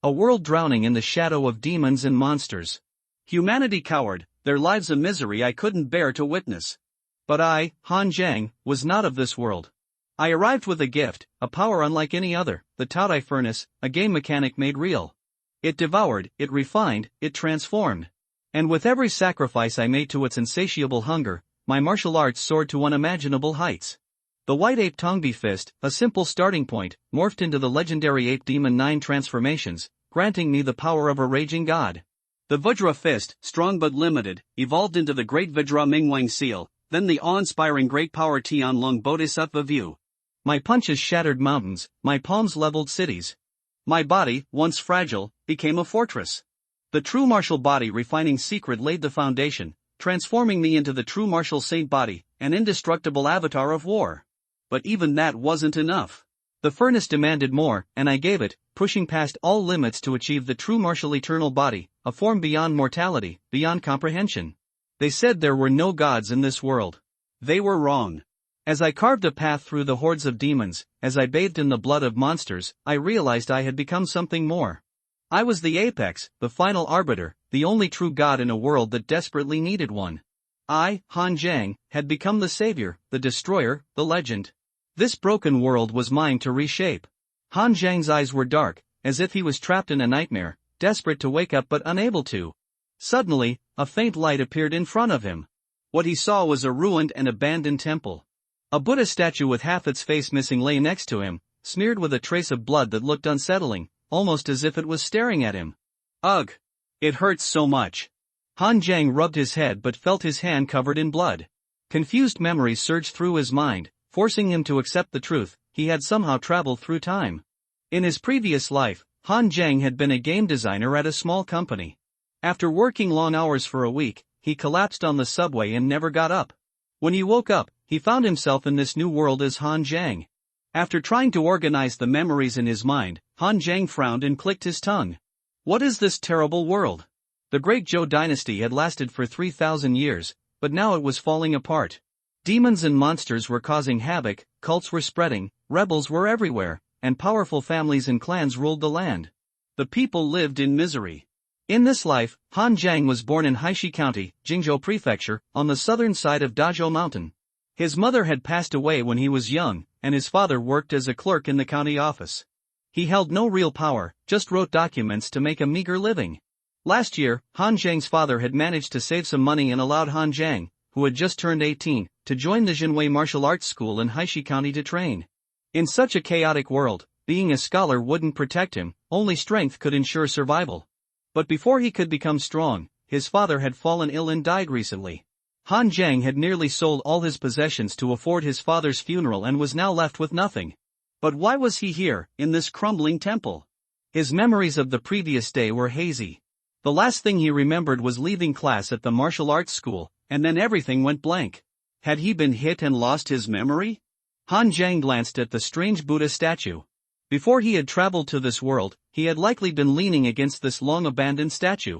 A world drowning in the shadow of demons and monsters. Humanity cowered, their lives a misery I couldn't bear to witness. But I, Han Zhang, was not of this world. I arrived with a gift, a power unlike any other, the Taodai Furnace, a game mechanic made real. It devoured, it refined, it transformed. And with every sacrifice I made to its insatiable hunger, my martial arts soared to unimaginable heights. The White Ape Tongbi Fist, a simple starting point, morphed into the legendary Ape Demon 9 transformations, granting me the power of a raging god. The Vajra Fist, strong but limited, evolved into the Great Vajra Mingwang Seal, then the awe-inspiring Great Power Tianlong Bodhisattva View. My punches shattered mountains, my palms leveled cities. My body, once fragile, became a fortress. The true martial body refining secret laid the foundation, transforming me into the true martial saint body, an indestructible avatar of war. But even that wasn't enough. The furnace demanded more, and I gave it, pushing past all limits to achieve the true martial eternal body, a form beyond mortality, beyond comprehension. They said there were no gods in this world. They were wrong. As I carved a path through the hordes of demons, as I bathed in the blood of monsters, I realized I had become something more. I was the apex, the final arbiter, the only true god in a world that desperately needed one. I, Han Zhang, had become the savior, the destroyer, the legend. This broken world was mine to reshape. Han Zhang's eyes were dark, as if he was trapped in a nightmare, desperate to wake up but unable to. Suddenly, a faint light appeared in front of him. What he saw was a ruined and abandoned temple. A Buddha statue with half its face missing lay next to him, smeared with a trace of blood that looked unsettling, almost as if it was staring at him. Ugh! It hurts so much. Han Zhang rubbed his head but felt his hand covered in blood. Confused memories surged through his mind, forcing him to accept the truth: he had somehow traveled through time. In his previous life, Han Zhang had been a game designer at a small company. After working long hours for a week, he collapsed on the subway and never got up. When he woke up, he found himself in this new world as Han Zhang. After trying to organize the memories in his mind, Han Zhang frowned and clicked his tongue. What is this terrible world? The Great Zhou dynasty had lasted for 3,000 years, but now it was falling apart. Demons and monsters were causing havoc, cults were spreading, rebels were everywhere, and powerful families and clans ruled the land. The people lived in misery. In this life, Han Zhang was born in Haishi County, Jingzhou Prefecture, on the southern side of Dazhou Mountain. His mother had passed away when he was young, and his father worked as a clerk in the county office. He held no real power, just wrote documents to make a meager living. Last year, Han Zhang's father had managed to save some money and allowed Han Zhang, who had just turned 18, to join the Jinwei Martial Arts School in Haishi County to train. In such a chaotic world, being a scholar wouldn't protect him, only strength could ensure survival. But before he could become strong, his father had fallen ill and died recently. Han Zhang had nearly sold all his possessions to afford his father's funeral and was now left with nothing. But why was he here, in this crumbling temple? His memories of the previous day were hazy. The last thing he remembered was leaving class at the martial arts school, and then everything went blank. Had he been hit and lost his memory? Han Zhang glanced at the strange Buddha statue. Before he had traveled to this world, he had likely been leaning against this long-abandoned statue.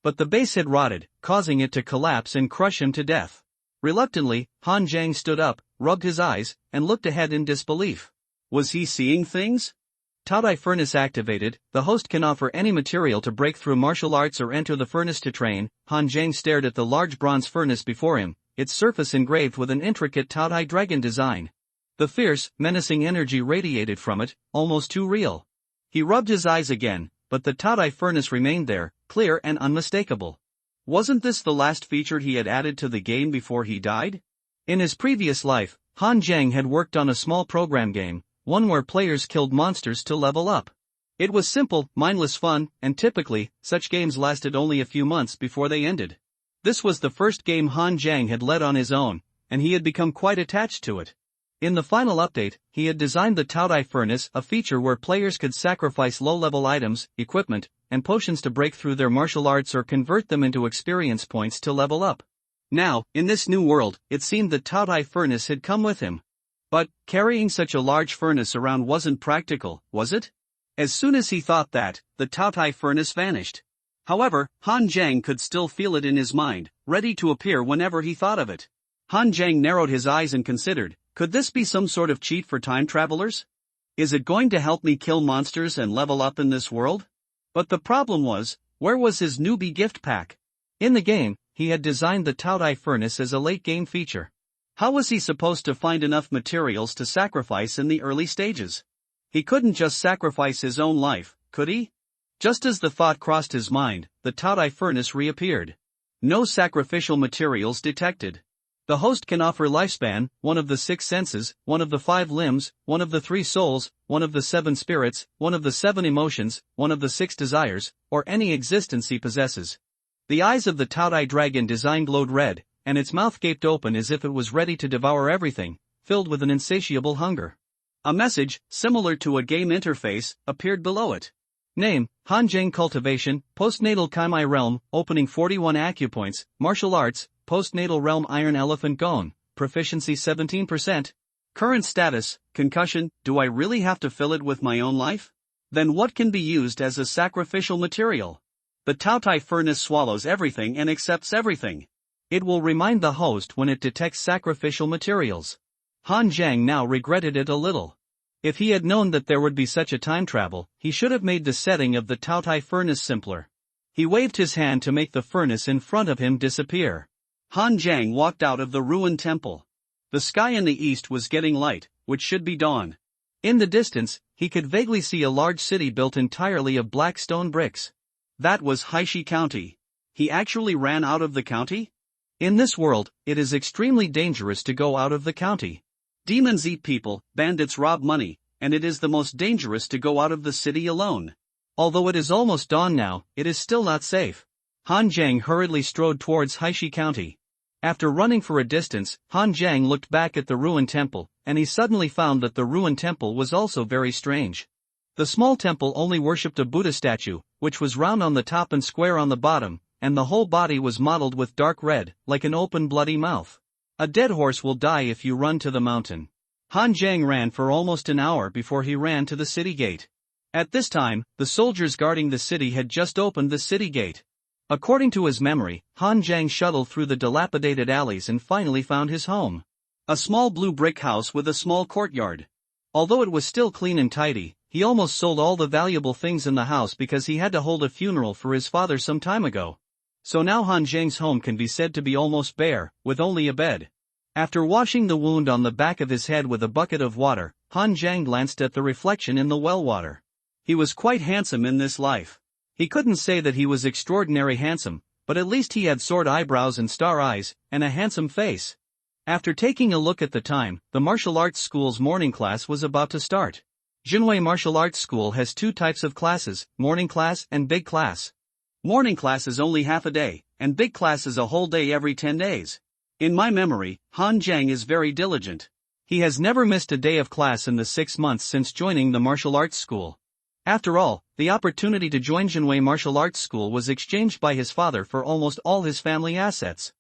But the base had rotted, causing it to collapse and crush him to death. Reluctantly, Han Zhang stood up, rubbed his eyes, and looked ahead in disbelief. Was he seeing things? Taodai Furnace activated. The host can offer any material to break through martial arts or enter the furnace to train. Han Zhang stared at the large bronze furnace before him, its surface engraved with an intricate Taodai dragon design. The fierce, menacing energy radiated from it, almost too real. He rubbed his eyes again, but the Taodai Furnace remained there, clear and unmistakable. Wasn't this the last feature he had added to the game before he died? In his previous life, Han Zhang had worked on a small program game, one where players killed monsters to level up. It was simple, mindless fun, and typically, such games lasted only a few months before they ended. This was the first game Han Zhang had led on his own, and he had become quite attached to it. In the final update, he had designed the Taodai Furnace, a feature where players could sacrifice low-level items, equipment, and potions to break through their martial arts or convert them into experience points to level up. Now, in this new world, it seemed the Taodai Furnace had come with him. But, carrying such a large furnace around wasn't practical, was it? As soon as he thought that, the Taodai Furnace vanished. However, Han Zhang could still feel it in his mind, ready to appear whenever he thought of it. Han Zhang narrowed his eyes and considered, could this be some sort of cheat for time travelers? Is it going to help me kill monsters and level up in this world? But the problem was, where was his newbie gift pack? In the game, he had designed the Taotai furnace as a late-game feature. How was he supposed to find enough materials to sacrifice in the early stages? He couldn't just sacrifice his own life, could he? Just as the thought crossed his mind, the Taotai furnace reappeared. No sacrificial materials detected. The host can offer lifespan, one of the 6 senses, one of the 5 limbs, one of the 3 souls, one of the 7 spirits, one of the 7 emotions, one of the 6 desires, or any existence he possesses. The eyes of the Taotai dragon design glowed red, and its mouth gaped open as if it was ready to devour everything, filled with an insatiable hunger. A message, similar to a game interface, appeared below it. Name, Hanjiang Cultivation, Postnatal Kaimai Realm, Opening 41 Acupoints, Martial Arts, Postnatal Realm Iron Elephant Gone, Proficiency 17%. Current status, Concussion. Do I really have to fill it with my own life? Then what can be used as a sacrificial material? The Taotai furnace swallows everything and accepts everything. It will remind the host when it detects sacrificial materials. Han Zhang now regretted it a little. If he had known that there would be such a time travel, he should have made the setting of the Taotai furnace simpler. He waved his hand to make the furnace in front of him disappear. Han Zhang walked out of the ruined temple. The sky in the east was getting light, which should be dawn. In the distance, he could vaguely see a large city built entirely of black stone bricks. That was Haishi County. He actually ran out of the county? In this world, it is extremely dangerous to go out of the county. Demons eat people, bandits rob money, and it is the most dangerous to go out of the city alone. Although it is almost dawn now, it is still not safe. Han Zhang hurriedly strode towards Haishi County. After running for a distance, Han Zhang looked back at the ruined temple, and he suddenly found that the ruined temple was also very strange. The small temple only worshipped a Buddha statue, which was round on the top and square on the bottom, and the whole body was mottled with dark red, like an open bloody mouth. A dead horse will die if you run to the mountain. Han Zhang ran for almost an hour before he ran to the city gate. At this time, the soldiers guarding the city had just opened the city gate. According to his memory, Han Zhang shuttled through the dilapidated alleys and finally found his home. A small blue brick house with a small courtyard. Although it was still clean and tidy, he almost sold all the valuable things in the house because he had to hold a funeral for his father some time ago. So now Han Zhang's home can be said to be almost bare, with only a bed. After washing the wound on the back of his head with a bucket of water, Han Zhang glanced at the reflection in the well water. He was quite handsome in this life. He couldn't say that he was extraordinary handsome, but at least he had sword eyebrows and star eyes, and a handsome face. After taking a look at the time, the martial arts school's morning class was about to start. Jinwei Martial Arts School has 2 types of classes, morning class and big class. Morning class is only half a day, and big class is a whole day every 10 days. In my memory, Han Zhang is very diligent. He has never missed a day of class in the 6 months since joining the martial arts school. After all, the opportunity to join Jinwei Martial Arts School was exchanged by his father for almost all his family assets.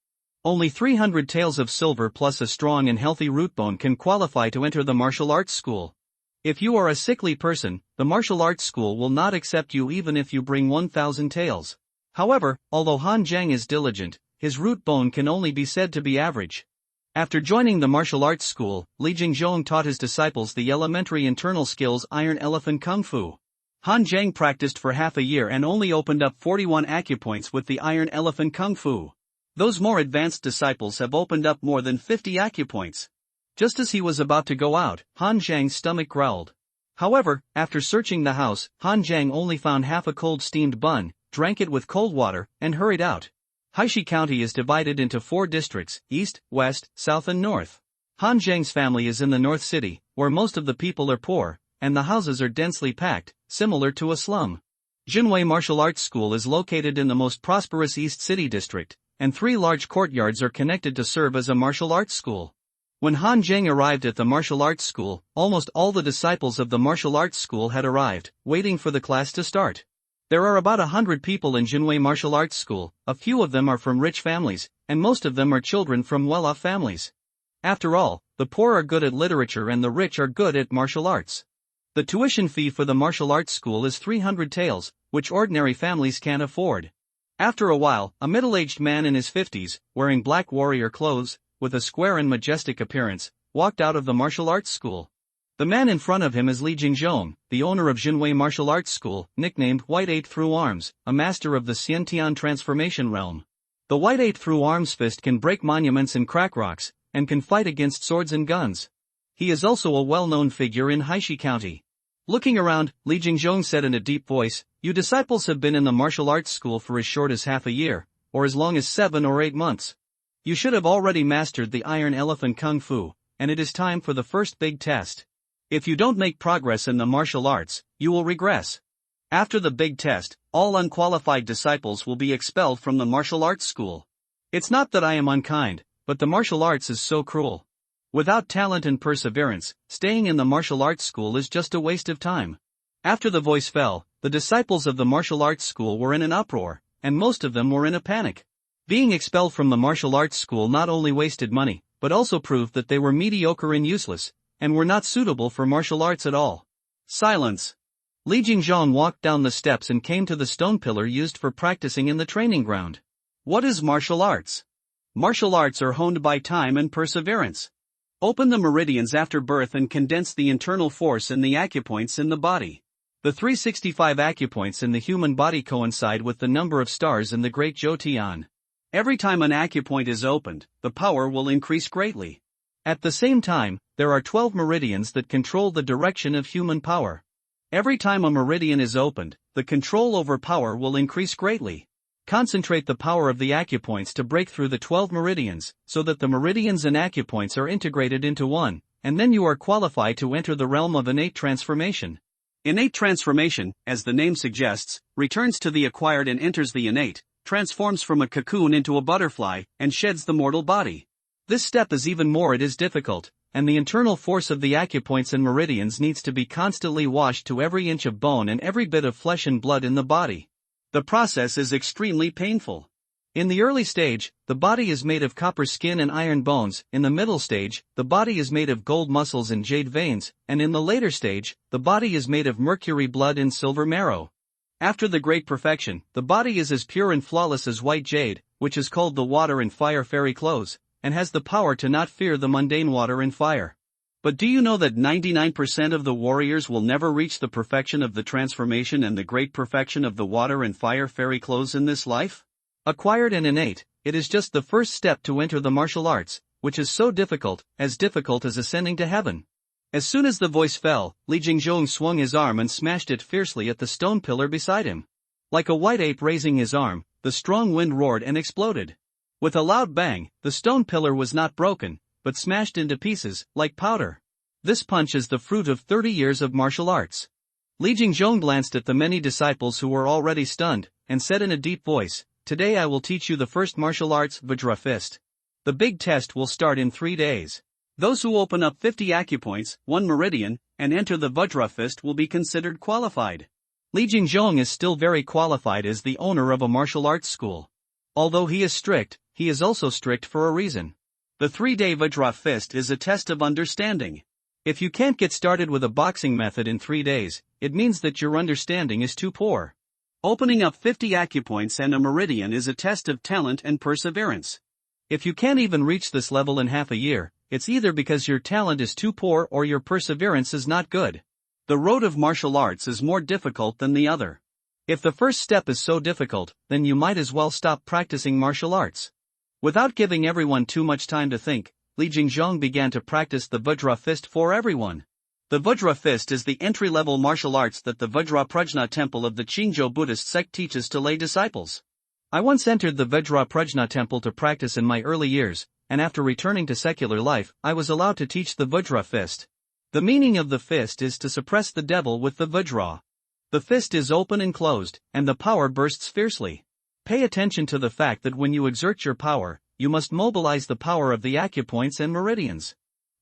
Only 300 taels of silver plus a strong and healthy root bone can qualify to enter the martial arts school. If you are a sickly person, the martial arts school will not accept you even if you bring 1,000 taels. However, although Han Zhang is diligent, his root bone can only be said to be average. After joining the martial arts school, Li Jingzhong taught his disciples the elementary internal skills Iron Elephant Kung Fu. Han Zhang practiced for half a year and only opened up 41 acupoints with the Iron Elephant Kung Fu. Those more advanced disciples have opened up more than 50 acupoints. Just as he was about to go out, Han Zhang's stomach growled. However, after searching the house, Han Zhang only found half a cold steamed bun, drank it with cold water, and hurried out. Haishi County is divided into 4 districts, east, west, south and north. Han Zhang's family is in the north city, where most of the people are poor, and the houses are densely packed, similar to a slum. Jinwei Martial Arts School is located in the most prosperous East City district, and 3 large courtyards are connected to serve as a martial arts school. When Han Zhang arrived at the martial arts school, almost all the disciples of the martial arts school had arrived, waiting for the class to start. There are about 100 people in Jinwei Martial Arts School, a few of them are from rich families, and most of them are children from well-off families. After all, the poor are good at literature and the rich are good at martial arts. The tuition fee for the martial arts school is 300 taels, which ordinary families can't afford. After a while, a middle-aged man in his 50s, wearing black warrior clothes, with a square and majestic appearance, walked out of the martial arts school. The man in front of him is Li Jingzhong, the owner of Jinwei Martial Arts School, nicknamed White Eight Through Arms, a master of the Xiantian transformation realm. The White Eight Through Arms fist can break monuments and crack rocks, and can fight against swords and guns. He is also a well-known figure in Haishi County. Looking around, Li Jingzhong said in a deep voice, "You disciples have been in the martial arts school for as short as half a year, or as long as 7 or 8 months. You should have already mastered the Iron Elephant Kung Fu, and it is time for the first big test. If you don't make progress in the martial arts, you will regress. After the big test, all unqualified disciples will be expelled from the martial arts school. It's not that I am unkind, but the martial arts is so cruel. Without talent and perseverance, staying in the martial arts school is just a waste of time." After the voice fell, the disciples of the martial arts school were in an uproar, and most of them were in a panic. Being expelled from the martial arts school not only wasted money, but also proved that they were mediocre and useless, and were not suitable for martial arts at all. Silence. Li Jingzhong walked down the steps and came to the stone pillar used for practicing in the training ground. What is martial arts? Martial arts are honed by time and perseverance. Open the meridians after birth and condense the internal force in the acupoints in the body. The 365 acupoints in the human body coincide with the number of stars in the Great Zhoutian. Every time an acupoint is opened, the power will increase greatly. At the same time, there are 12 meridians that control the direction of human power. Every time a meridian is opened, the control over power will increase greatly. Concentrate the power of the acupoints to break through the 12 meridians, so that the meridians and acupoints are integrated into one, and then you are qualified to enter the realm of innate transformation. Innate transformation, as the name suggests, returns to the acquired and enters the innate, transforms from a cocoon into a butterfly, and sheds the mortal body. This step is even more it is difficult, and the internal force of the acupoints and meridians needs to be constantly washed to every inch of bone and every bit of flesh and blood in the body. The process is extremely painful. In the early stage, the body is made of copper skin and iron bones, in the middle stage, the body is made of gold muscles and jade veins, and in the later stage, the body is made of mercury blood and silver marrow. After the great perfection, the body is as pure and flawless as white jade, which is called the water and fire fairy clothes, and has the power to not fear the mundane water and fire. But do you know that 99% of the warriors will never reach the perfection of the transformation and the great perfection of the water and fire fairy clothes in this life? Acquired and innate, it is just the first step to enter the martial arts, which is so difficult as ascending to heaven. As soon as the voice fell, Li Jingzhong swung his arm and smashed it fiercely at the stone pillar beside him. Like a white ape raising his arm, the strong wind roared and exploded. With a loud bang, the stone pillar was not broken, but smashed into pieces, like powder. This punch is the fruit of 30 years of martial arts. Li Jingzhong glanced at the many disciples who were already stunned, and said in a deep voice, "Today I will teach you the first martial arts, Vajra Fist. The big test will start in 3 days. Those who open up 50 acupoints, 1 meridian, and enter the Vajra Fist will be considered qualified." Li Jingzhong is still very qualified as the owner of a martial arts school. Although he is strict, he is also strict for a reason. The 3-day Vajra Fist is a test of understanding. If you can't get started with a boxing method in 3 days, it means that your understanding is too poor. Opening up 50 acupoints and a meridian is a test of talent and perseverance. If you can't even reach this level in half a year, it's either because your talent is too poor or your perseverance is not good. The road of martial arts is more difficult than the other. If the first step is so difficult, then you might as well stop practicing martial arts. Without giving everyone too much time to think, Li Jingzhong began to practice the Vajra Fist for everyone. The Vajra Fist is the entry-level martial arts that the Vajra Prajna temple of the Qingzhou Buddhist sect teaches to lay disciples. I once entered the Vajra Prajna temple to practice in my early years, and after returning to secular life, I was allowed to teach the Vajra Fist. The meaning of the fist is to suppress the devil with the Vajra. The fist is open and closed, and the power bursts fiercely. Pay attention to the fact that when you exert your power, you must mobilize the power of the acupoints and meridians.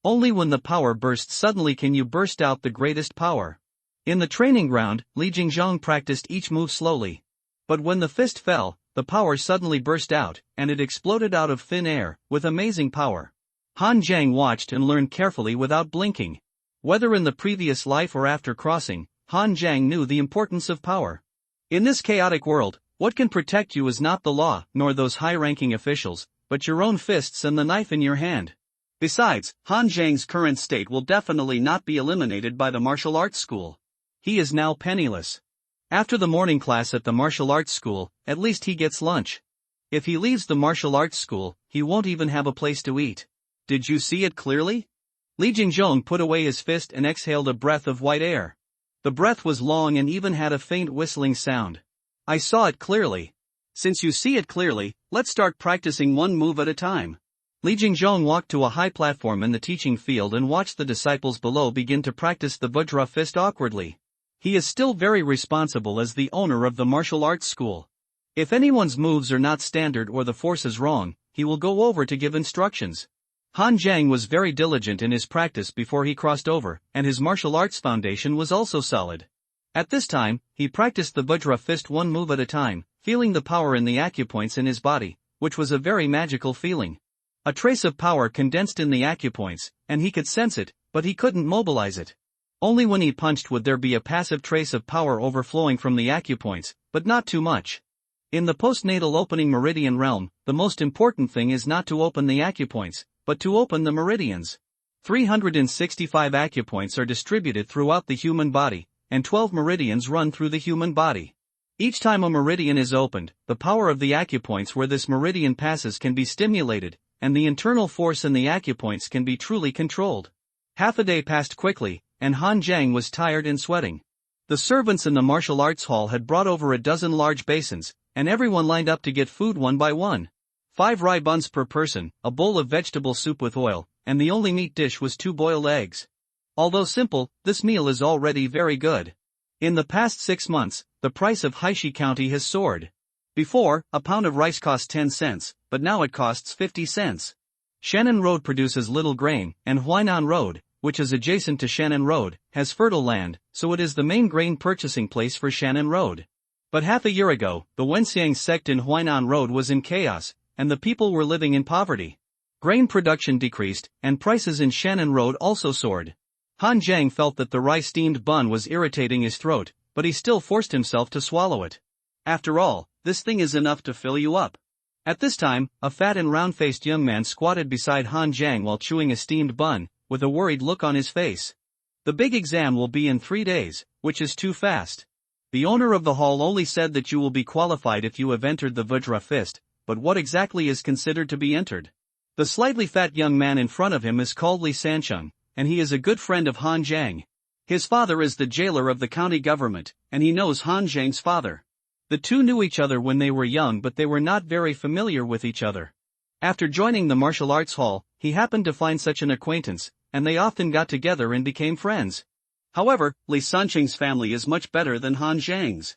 Only when the power bursts suddenly can you burst out the greatest power. In the training ground, Li Jingzhong practiced each move slowly. But when the fist fell, the power suddenly burst out, and it exploded out of thin air, with amazing power. Han Jiang watched and learned carefully without blinking. Whether in the previous life or after crossing, Han Jiang knew the importance of power. In this chaotic world, what can protect you is not the law, nor those high-ranking officials, but your own fists and the knife in your hand. Besides, Han Zhang's current state will definitely not be eliminated by the martial arts school. He is now penniless. After the morning class at the martial arts school, at least he gets lunch. If he leaves the martial arts school, he won't even have a place to eat. Did you see it clearly? Li Jingzhong put away his fist and exhaled a breath of white air. The breath was long and even had a faint whistling sound. I saw it clearly. Since you see it clearly, let's start practicing one move at a time. Li Jingzhong walked to a high platform in the teaching field and watched the disciples below begin to practice the Vajra fist awkwardly. He is still very responsible as the owner of the martial arts school. If anyone's moves are not standard or the force is wrong, he will go over to give instructions. Han Zhang was very diligent in his practice before he crossed over, and his martial arts foundation was also solid. At this time, he practiced the Vajra fist one move at a time, feeling the power in the acupoints in his body, which was a very magical feeling. A trace of power condensed in the acupoints, and he could sense it, but he couldn't mobilize it. Only when he punched would there be a passive trace of power overflowing from the acupoints, but not too much. In the postnatal opening meridian realm, the most important thing is not to open the acupoints, but to open the meridians. 365 acupoints are distributed throughout the human body, and 12 meridians run through the human body. Each time a meridian is opened, the power of the acupoints where this meridian passes can be stimulated, and the internal force in the acupoints can be truly controlled. Half a day passed quickly, and Han Zhang was tired and sweating. The servants in the martial arts hall had brought over a dozen large basins, and everyone lined up to get food one by one. 5 rye buns per person, a bowl of vegetable soup with oil, and the only meat dish was 2 boiled eggs. Although simple, this meal is already very good. In the past 6 months, the price of Haishi County has soared. Before, a pound of rice cost 10 cents, but now it costs 50 cents. Shannon Road produces little grain, and Huainan Road, which is adjacent to Shannon Road, has fertile land, so it is the main grain purchasing place for Shannon Road. But half a year ago, the Wenxiang sect in Huainan Road was in chaos, and the people were living in poverty. Grain production decreased, and prices in Shannon Road also soared. Han Zhang felt that the rice-steamed bun was irritating his throat, but he still forced himself to swallow it. After all, this thing is enough to fill you up. At this time, a fat and round-faced young man squatted beside Han Zhang while chewing a steamed bun, with a worried look on his face. The big exam will be in 3 days, which is too fast. The owner of the hall only said that you will be qualified if you have entered the Vajra fist, but what exactly is considered to be entered? The slightly fat young man in front of him is called Li Sancheng, and he is a good friend of Han Zhang. His father is the jailer of the county government, and he knows Han Zhang's father. The two knew each other when they were young, but they were not very familiar with each other. After joining the martial arts hall, he happened to find such an acquaintance, and they often got together and became friends. However, Li Sancheng's family is much better than Han Zhang's.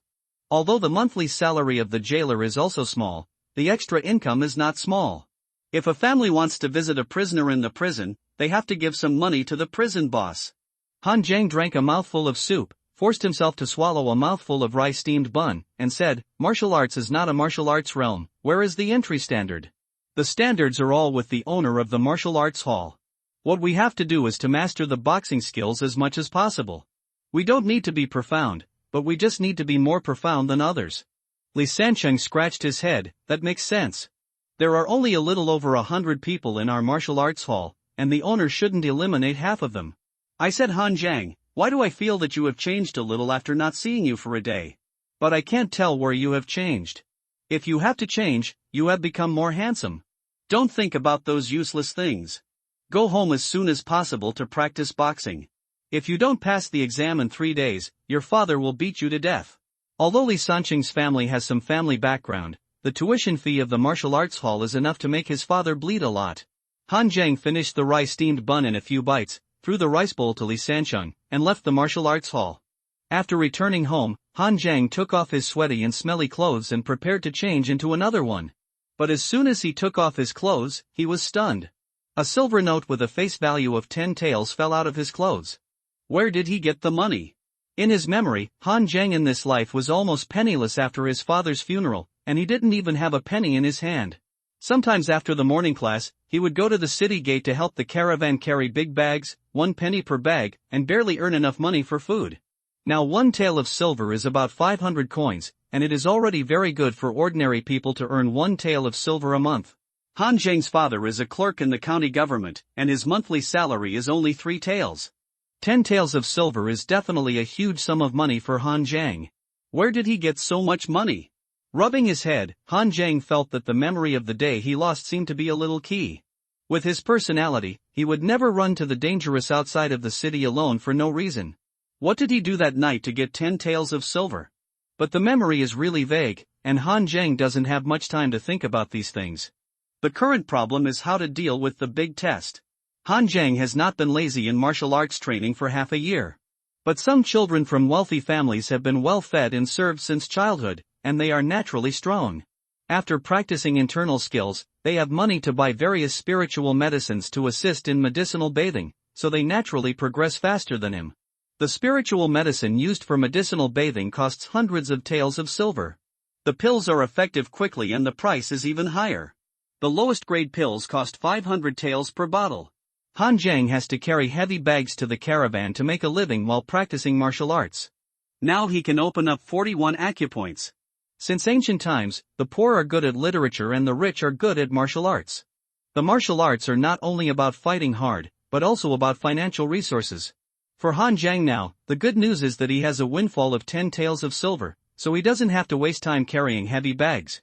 Although the monthly salary of the jailer is also small, the extra income is not small. If a family wants to visit a prisoner in the prison, they have to give some money to the prison boss. Han Zhang drank a mouthful of soup, forced himself to swallow a mouthful of rice-steamed bun, and said, "Martial arts is not a martial arts realm, where is the entry standard? The standards are all with the owner of the martial arts hall. What we have to do is to master the boxing skills as much as possible. We don't need to be profound, but we just need to be more profound than others." Li Sancheng scratched his head. That makes sense. There are only a little over 100 people in our martial arts hall, and the owner shouldn't eliminate half of them. I said, "Han Zhang, why do I feel that you have changed a little after not seeing you for a day? But I can't tell where you have changed. If you have to change, you have become more handsome. Don't think about those useless things. Go home as soon as possible to practice boxing. If you don't pass the exam in 3 days, your father will beat you to death." Although Li Sancheng's family has some family background, the tuition fee of the martial arts hall is enough to make his father bleed a lot. Han Zhang finished the rice-steamed bun in a few bites, threw the rice bowl to Li Sancheng, and left the martial arts hall. After returning home, Han Zhang took off his sweaty and smelly clothes and prepared to change into another one. But as soon as he took off his clothes, he was stunned. A silver note with a face value of 10 taels fell out of his clothes. Where did he get the money? In his memory, Han Zhang in this life was almost penniless after his father's funeral, and he didn't even have a penny in his hand. Sometimes after the morning class, he would go to the city gate to help the caravan carry big bags, 1 penny per bag, and barely earn enough money for food. Now 1 tael of silver is about 500 coins, and it is already very good for ordinary people to earn 1 tael of silver a month. Han Zhang's father is a clerk in the county government, and his monthly salary is only 3 taels. 10 taels of silver is definitely a huge sum of money for Han Zhang. Where did he get so much money? Rubbing his head, Han Zhang felt that the memory of the day he lost seemed to be a little key. With his personality, he would never run to the dangerous outside of the city alone for no reason. What did he do that night to get 10 taels of silver? But the memory is really vague, and Han Zhang doesn't have much time to think about these things. The current problem is how to deal with the big test. Han Zhang has not been lazy in martial arts training for half a year. But some children from wealthy families have been well fed and served since childhood, and they are naturally strong. After practicing internal skills, they have money to buy various spiritual medicines to assist in medicinal bathing, so they naturally progress faster than him. The spiritual medicine used for medicinal bathing costs hundreds of taels of silver. The pills are effective quickly and the price is even higher. The lowest grade pills cost 500 taels per bottle. Han Zhang has to carry heavy bags to the caravan to make a living while practicing martial arts. Now he can open up 41 acupoints. Since ancient times, the poor are good at literature and the rich are good at martial arts. The martial arts are not only about fighting hard, but also about financial resources. For Han Zhang now, the good news is that he has a windfall of 10 taels of silver, so he doesn't have to waste time carrying heavy bags.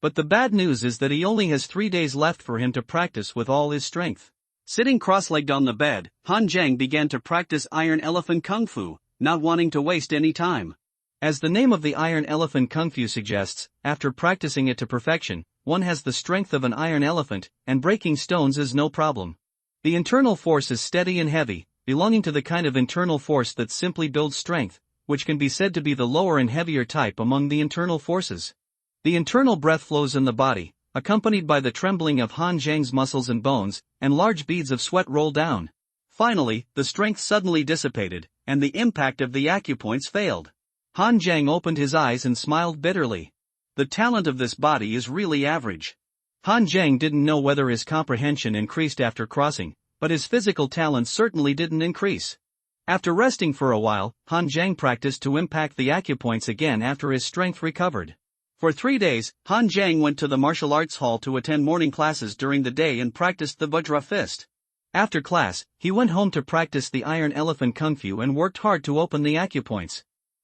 But the bad news is that he only has 3 days left for him to practice with all his strength. Sitting cross-legged on the bed, Han Zhang began to practice Iron Elephant Kung Fu, not wanting to waste any time. As the name of the Iron Elephant Kung Fu suggests, after practicing it to perfection, one has the strength of an iron elephant, and breaking stones is no problem. The internal force is steady and heavy, belonging to the kind of internal force that simply builds strength, which can be said to be the lower and heavier type among the internal forces. The internal breath flows in the body, accompanied by the trembling of Han Zhang's muscles and bones, and large beads of sweat roll down. Finally, the strength suddenly dissipated, and the impact of the acupoints failed. Han Zhang opened his eyes and smiled bitterly. The talent of this body is really average. Han Zhang didn't know whether his comprehension increased after crossing, but his physical talent certainly didn't increase. After resting for a while, Han Zhang practiced to impact the acupoints again after his strength recovered. For 3 days, Han Zhang went to the martial arts hall to attend morning classes during the day and practiced the Vajra fist. After class, he went home to practice the Iron Elephant Kung Fu and worked hard to open the acupoints.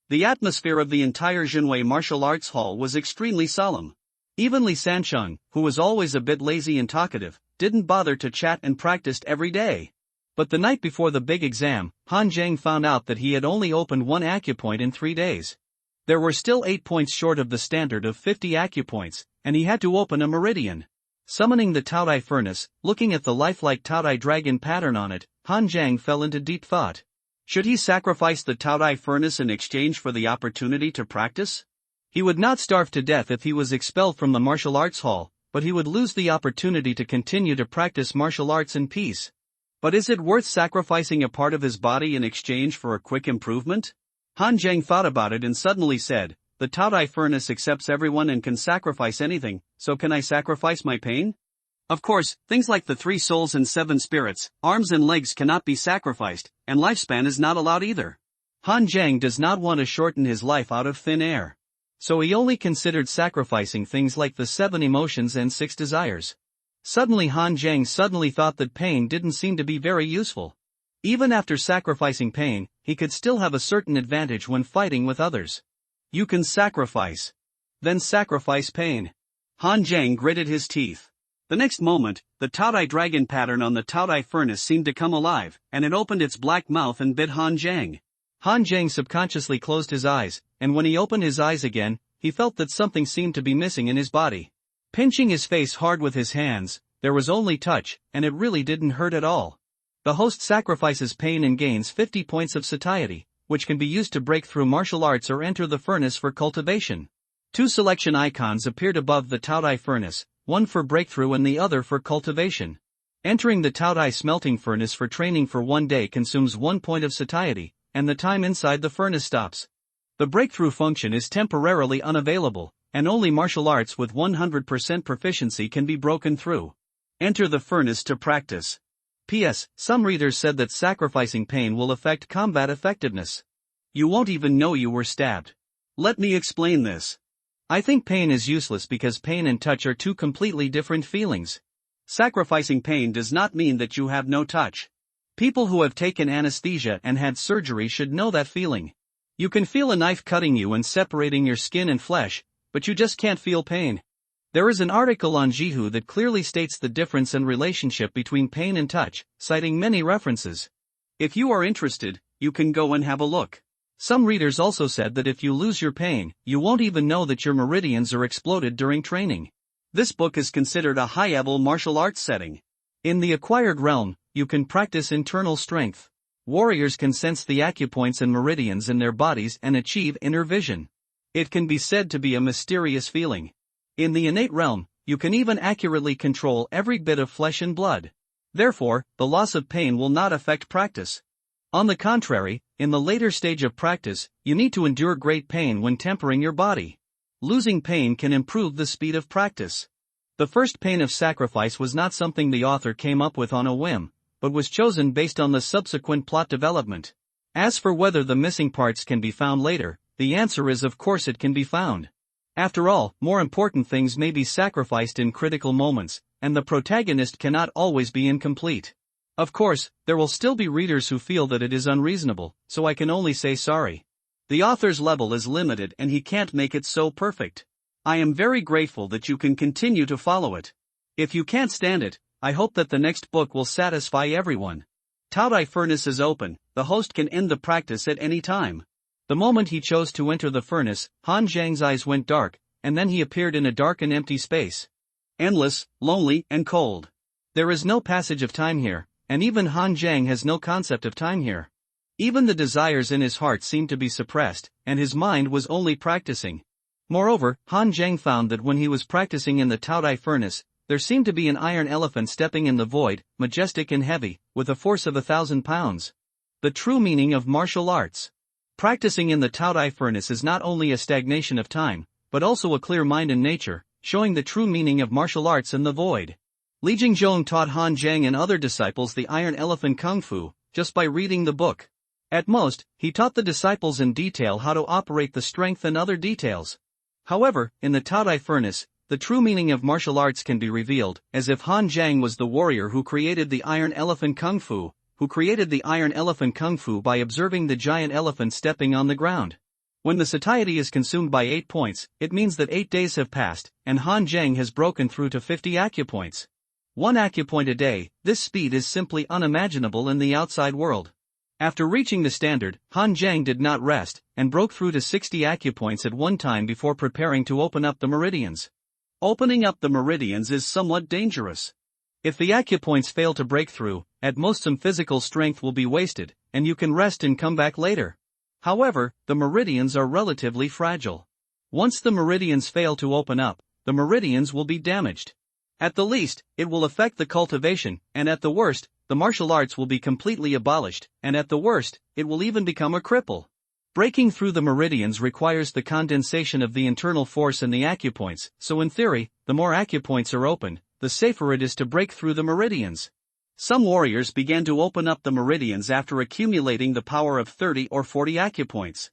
The atmosphere of the entire Jinwei martial arts hall was extremely solemn. Even Li Sansheng, who was always a bit lazy and talkative, didn't bother to chat and practiced every day. But the night before the big exam, Han Zhang found out that he had only opened 1 acupoint in 3 days. There were still 8 points short of the standard of 50 acupoints, and he had to open a meridian. Summoning the Taodai furnace, looking at the lifelike Taodai dragon pattern on it, Han Zhang fell into deep thought. Should he sacrifice the Taodai furnace in exchange for the opportunity to practice? He would not starve to death if he was expelled from the martial arts hall, but he would lose the opportunity to continue to practice martial arts in peace. But is it worth sacrificing a part of his body in exchange for a quick improvement? Han Zhang thought about it and suddenly said, the Taodai furnace accepts everyone and can sacrifice anything, so can I sacrifice my pain? Of course, things like the 3 souls and 7 spirits, arms and legs cannot be sacrificed, and lifespan is not allowed either. Han Zhang does not want to shorten his life out of thin air. So he only considered sacrificing things like the 7 emotions and 6 desires. Suddenly Han Zhang thought that pain didn't seem to be very useful. Even after sacrificing pain, he could still have a certain advantage when fighting with others. You can sacrifice. Then sacrifice pain. Han Zhang gritted his teeth. The next moment, the Taodai dragon pattern on the Taodai furnace seemed to come alive, and it opened its black mouth and bit Han Zhang. Han Zhang subconsciously closed his eyes, and when he opened his eyes again, he felt that something seemed to be missing in his body. Pinching his face hard with his hands, there was only touch, and it really didn't hurt at all. The host sacrifices pain and gains 50 points of satiety, which can be used to break through martial arts or enter the furnace for cultivation. 2 selection icons appeared above the Taodai furnace, one for breakthrough and the other for cultivation. Entering the Taodai smelting furnace for training for 1 day consumes 1 point of satiety, and the time inside the furnace stops. The breakthrough function is temporarily unavailable, and only martial arts with 100% proficiency can be broken through. Enter the furnace to practice. P.S. Some readers said that sacrificing pain will affect combat effectiveness. You won't even know you were stabbed. Let me explain this. I think pain is useless because pain and touch are 2 completely different feelings. Sacrificing pain does not mean that you have no touch. People who have taken anesthesia and had surgery should know that feeling. You can feel a knife cutting you and separating your skin and flesh, but you just can't feel pain. There is an article on Jihu that clearly states the difference and relationship between pain and touch, citing many references. If you are interested, you can go and have a look. Some readers also said that if you lose your pain, you won't even know that your meridians are exploded during training. This book is considered a high-level martial arts setting. In the acquired realm, you can practice internal strength. Warriors can sense the acupoints and meridians in their bodies and achieve inner vision. It can be said to be a mysterious feeling. In the innate realm, you can even accurately control every bit of flesh and blood. Therefore, the loss of pain will not affect practice. On the contrary, in the later stage of practice, you need to endure great pain when tempering your body. Losing pain can improve the speed of practice. The first pain of sacrifice was not something the author came up with on a whim, but was chosen based on the subsequent plot development. As for whether the missing parts can be found later, the answer is of course it can be found. After all, more important things may be sacrificed in critical moments, and the protagonist cannot always be incomplete. Of course, there will still be readers who feel that it is unreasonable, so I can only say sorry. The author's level is limited and he can't make it so perfect. I am very grateful that you can continue to follow it. If you can't stand it, I hope that the next book will satisfy everyone. Taodai Furnace is open, the host can end the practice at any time. The moment he chose to enter the furnace, Han Zhang's eyes went dark, and then he appeared in a dark and empty space. Endless, lonely, and cold. There is no passage of time here, and even Han Zhang has no concept of time here. Even the desires in his heart seemed to be suppressed, and his mind was only practicing. Moreover, Han Zhang found that when he was practicing in the Taodai furnace, there seemed to be an iron elephant stepping in the void, majestic and heavy, with a force of 1,000 pounds. The true meaning of martial arts. Practicing in the Taodai furnace is not only a stagnation of time, but also a clear mind and nature, showing the true meaning of martial arts in the void. Li Jingzhong taught Han Zhang and other disciples the Iron Elephant Kung Fu, just by reading the book. At most, he taught the disciples in detail how to operate the strength and other details. However, in the Taodai furnace, the true meaning of martial arts can be revealed, as if Han Zhang was the warrior who created the Iron Elephant Kung Fu, by observing the giant elephant stepping on the ground. When the satiety is consumed by 8 points, it means that 8 days have passed, and Han Zhang has broken through to 50 acupoints. 1 acupoint a day, this speed is simply unimaginable in the outside world. After reaching the standard, Han Zhang did not rest, and broke through to 60 acupoints at one time before preparing to open up the meridians. Opening up the meridians is somewhat dangerous. If the acupoints fail to break through, at most some physical strength will be wasted, and you can rest and come back later. However, the meridians are relatively fragile. Once the meridians fail to open up, the meridians will be damaged. At the least, it will affect the cultivation, and at the worst, the martial arts will be completely abolished, and at the worst, it will even become a cripple. Breaking through the meridians requires the condensation of the internal force in the acupoints, so in theory, the more acupoints are opened, the safer it is to break through the meridians. Some warriors began to open up the meridians after accumulating the power of 30 or 40 acupoints.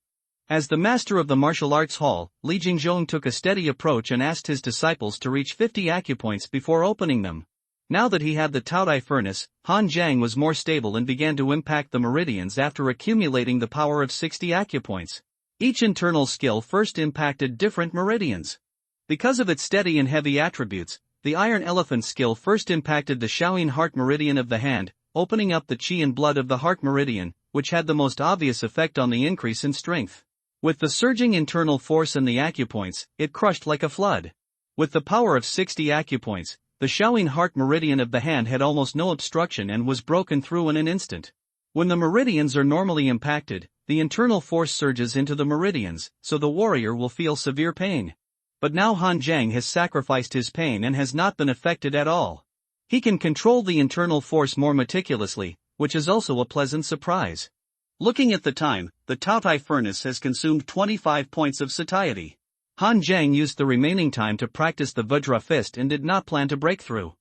As the master of the martial arts hall, Li Jingzhong took a steady approach and asked his disciples to reach 50 acupoints before opening them. Now that he had the Taodai furnace, Han Zhang was more stable and began to impact the meridians after accumulating the power of 60 acupoints. Each internal skill first impacted different meridians. Because of its steady and heavy attributes, the Iron Elephant skill first impacted the Shaoyin heart meridian of the hand, opening up the qi and blood of the heart meridian, which had the most obvious effect on the increase in strength. With the surging internal force and the acupoints, it crushed like a flood. With the power of 60 acupoints, the Shaoyin heart meridian of the hand had almost no obstruction and was broken through in an instant. When the meridians are normally impacted, the internal force surges into the meridians, so the warrior will feel severe pain. But now Han Zhang has sacrificed his pain and has not been affected at all. He can control the internal force more meticulously, which is also a pleasant surprise. Looking at the time, the Taodai furnace has consumed 25 points of satiety. Han Zhang used the remaining time to practice the Vajra fist and did not plan to break through.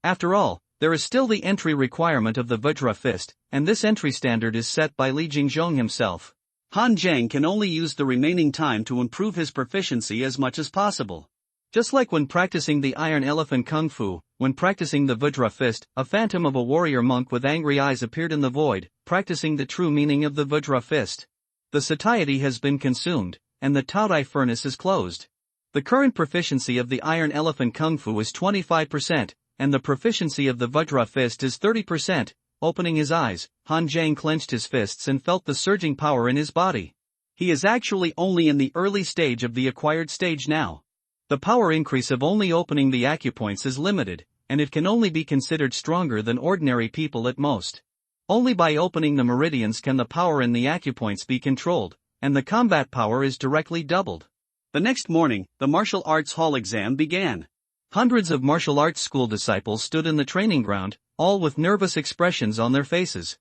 After all, there is still the entry requirement of the Vajra fist, and this entry standard is set by Li Jingzhong himself. Han Zhang can only use the remaining time to improve his proficiency as much as possible. Just like when practicing the Iron Elephant Kung Fu, when practicing the Vajra Fist, a phantom of a warrior monk with angry eyes appeared in the void, practicing the true meaning of the Vajra Fist. The satiety has been consumed, and the Taodai furnace is closed. The current proficiency of the Iron Elephant Kung Fu is 25%, and the proficiency of the Vajra Fist is 30%. Opening his eyes, Han Jiang clenched his fists and felt the surging power in his body. He is actually only in the early stage of the acquired stage now. The power increase of only opening the acupoints is limited, and it can only be considered stronger than ordinary people at most. Only by opening the meridians can the power in the acupoints be controlled, and the combat power is directly doubled. The next morning, the martial arts hall exam began. Hundreds of martial arts school disciples stood in the training ground, all with nervous expressions on their faces.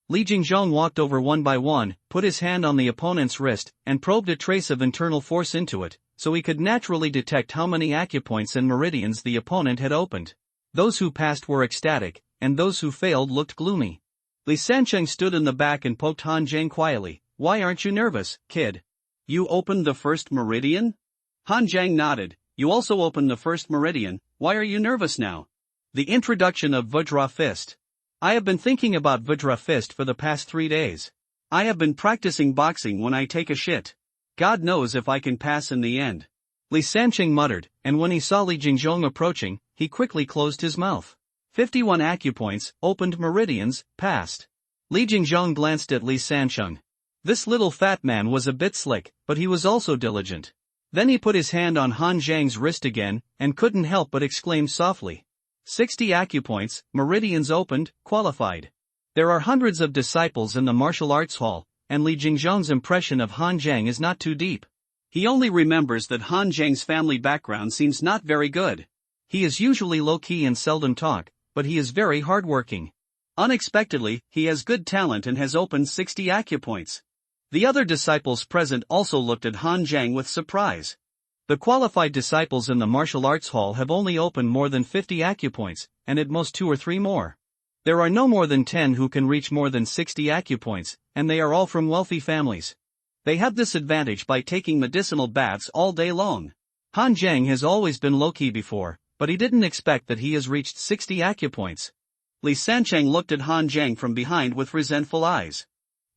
Li Jingzhong walked over one by one, put his hand on the opponent's wrist, and probed a trace of internal force into it, so he could naturally detect how many acupoints and meridians the opponent had opened. Those who passed were ecstatic, and those who failed looked gloomy. Li Sancheng stood in the back and poked Han Jiang quietly. "Why aren't you nervous, kid? You opened the first meridian?" Han Jiang nodded. "You also opened the first meridian, why are you nervous now?" The introduction of Vajra Fist. I have been thinking about Vajra Fist for the past 3 days. I have been practicing boxing when I take a shit. God knows if I can pass in the end. Li Sancheng muttered, and when he saw Li Jingzhong approaching, he quickly closed his mouth. 51 acupoints, opened meridians, passed. Li Jingzhong glanced at Li Sancheng. This little fat man was a bit slick, but he was also diligent. Then he put his hand on Han Jiang's wrist again, and couldn't help but exclaim softly. 60 acupoints, meridians opened, qualified. There are hundreds of disciples in the martial arts hall, and Li Jingzhong's impression of Han Jiang is not too deep. He only remembers that Han Jiang's family background seems not very good. He is usually low-key and seldom talk, but he is very hardworking. Unexpectedly, he has good talent and has opened 60 acupoints. The other disciples present also looked at Han Jiang with surprise. The qualified disciples in the martial arts hall have only opened more than 50 acupoints, and at most 2 or 3 more. There are no more than 10 who can reach more than 60 acupoints, and they are all from wealthy families. They have this advantage by taking medicinal baths all day long. Han Jiang has always been low-key before, but he didn't expect that he has reached 60 acupoints. Li Sancheng looked at Han Jiang from behind with resentful eyes.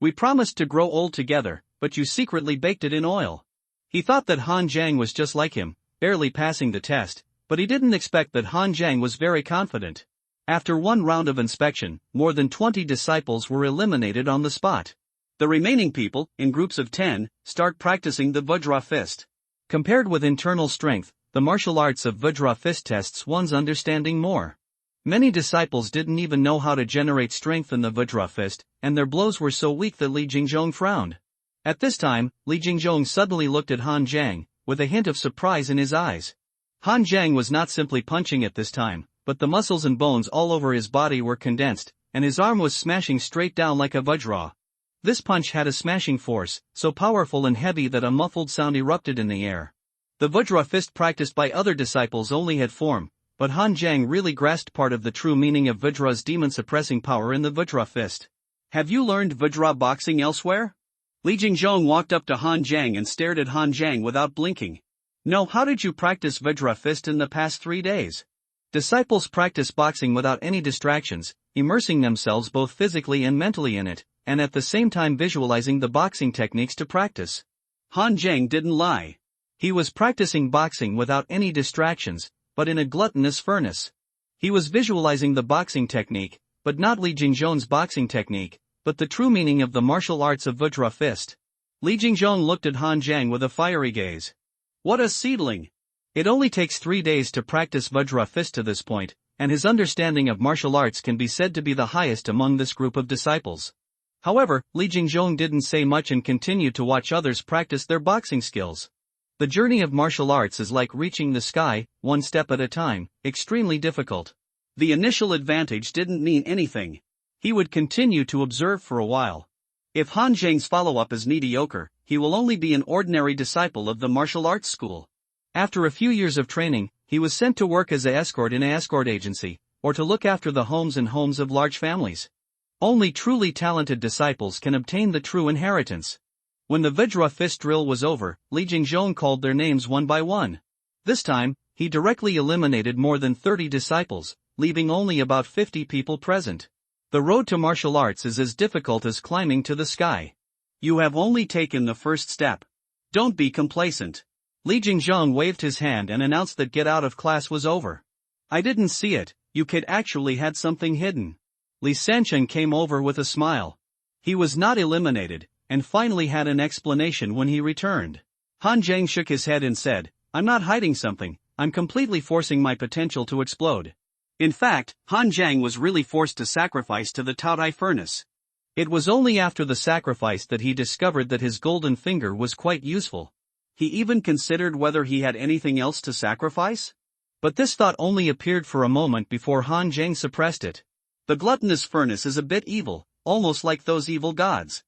"We promised to grow old together, but you secretly baked it in oil." He thought that Han Jiang was just like him, barely passing the test, but he didn't expect that Han Jiang was very confident. After one round of inspection, more than 20 disciples were eliminated on the spot. The remaining people, in groups of 10, start practicing the Vajra Fist. Compared with internal strength, the martial arts of Vajra Fist tests one's understanding more. Many disciples didn't even know how to generate strength in the Vajra Fist, and their blows were so weak that Li Jingzhong frowned. At this time, Li Jingzhong suddenly looked at Han Jiang, with a hint of surprise in his eyes. Han Jiang was not simply punching at this time, but the muscles and bones all over his body were condensed, and his arm was smashing straight down like a vajra. This punch had a smashing force, so powerful and heavy that a muffled sound erupted in the air. The Vajra Fist practiced by other disciples only had form, but Han Jiang really grasped part of the true meaning of Vajra's demon-suppressing power in the Vajra Fist. "Have you learned Vajra boxing elsewhere?" Li Jingzhong walked up to Han Jiang and stared at Han Jiang without blinking. "No, how did you practice Vajra Fist in the past 3 days?" Disciples practice boxing without any distractions, immersing themselves both physically and mentally in it, and at the same time visualizing the boxing techniques to practice. Han Jiang didn't lie. He was practicing boxing without any distractions, but in a gluttonous furnace. He was visualizing the boxing technique, but not Li Jingzhong's boxing technique, but the true meaning of the martial arts of Vajra Fist. Li Jingzhong looked at Han Jiang with a fiery gaze. What a seedling! It only takes 3 days to practice Vajra Fist to this point, and his understanding of martial arts can be said to be the highest among this group of disciples. However, Li Jingzhong didn't say much and continued to watch others practice their boxing skills. The journey of martial arts is like reaching the sky, one step at a time, extremely difficult. The initial advantage didn't mean anything. He would continue to observe for a while. If Han Jiang's follow-up is mediocre, he will only be an ordinary disciple of the martial arts school. After a few years of training, he was sent to work as an escort in an escort agency, or to look after the homes of large families. Only truly talented disciples can obtain the true inheritance. When the Vajra Fist drill was over, Li Jingzhong called their names one by one. This time, he directly eliminated more than 30 disciples, leaving only about 50 people present. The road to martial arts is as difficult as climbing to the sky. You have only taken the first step. Don't be complacent. Li Jingzhong waved his hand and announced that get out of class was over. I didn't see it, you kid actually had something hidden. Li Sancheng came over with a smile. He was not eliminated, and finally had an explanation when he returned. Han Zhang shook his head and said, I'm not hiding something, I'm completely forcing my potential to explode. In fact, Han Zhang was really forced to sacrifice to the Taodai furnace. It was only after the sacrifice that he discovered that his golden finger was quite useful. He even considered whether he had anything else to sacrifice. But this thought only appeared for a moment before Han Zhang suppressed it. The gluttonous furnace is a bit evil, almost like those evil gods.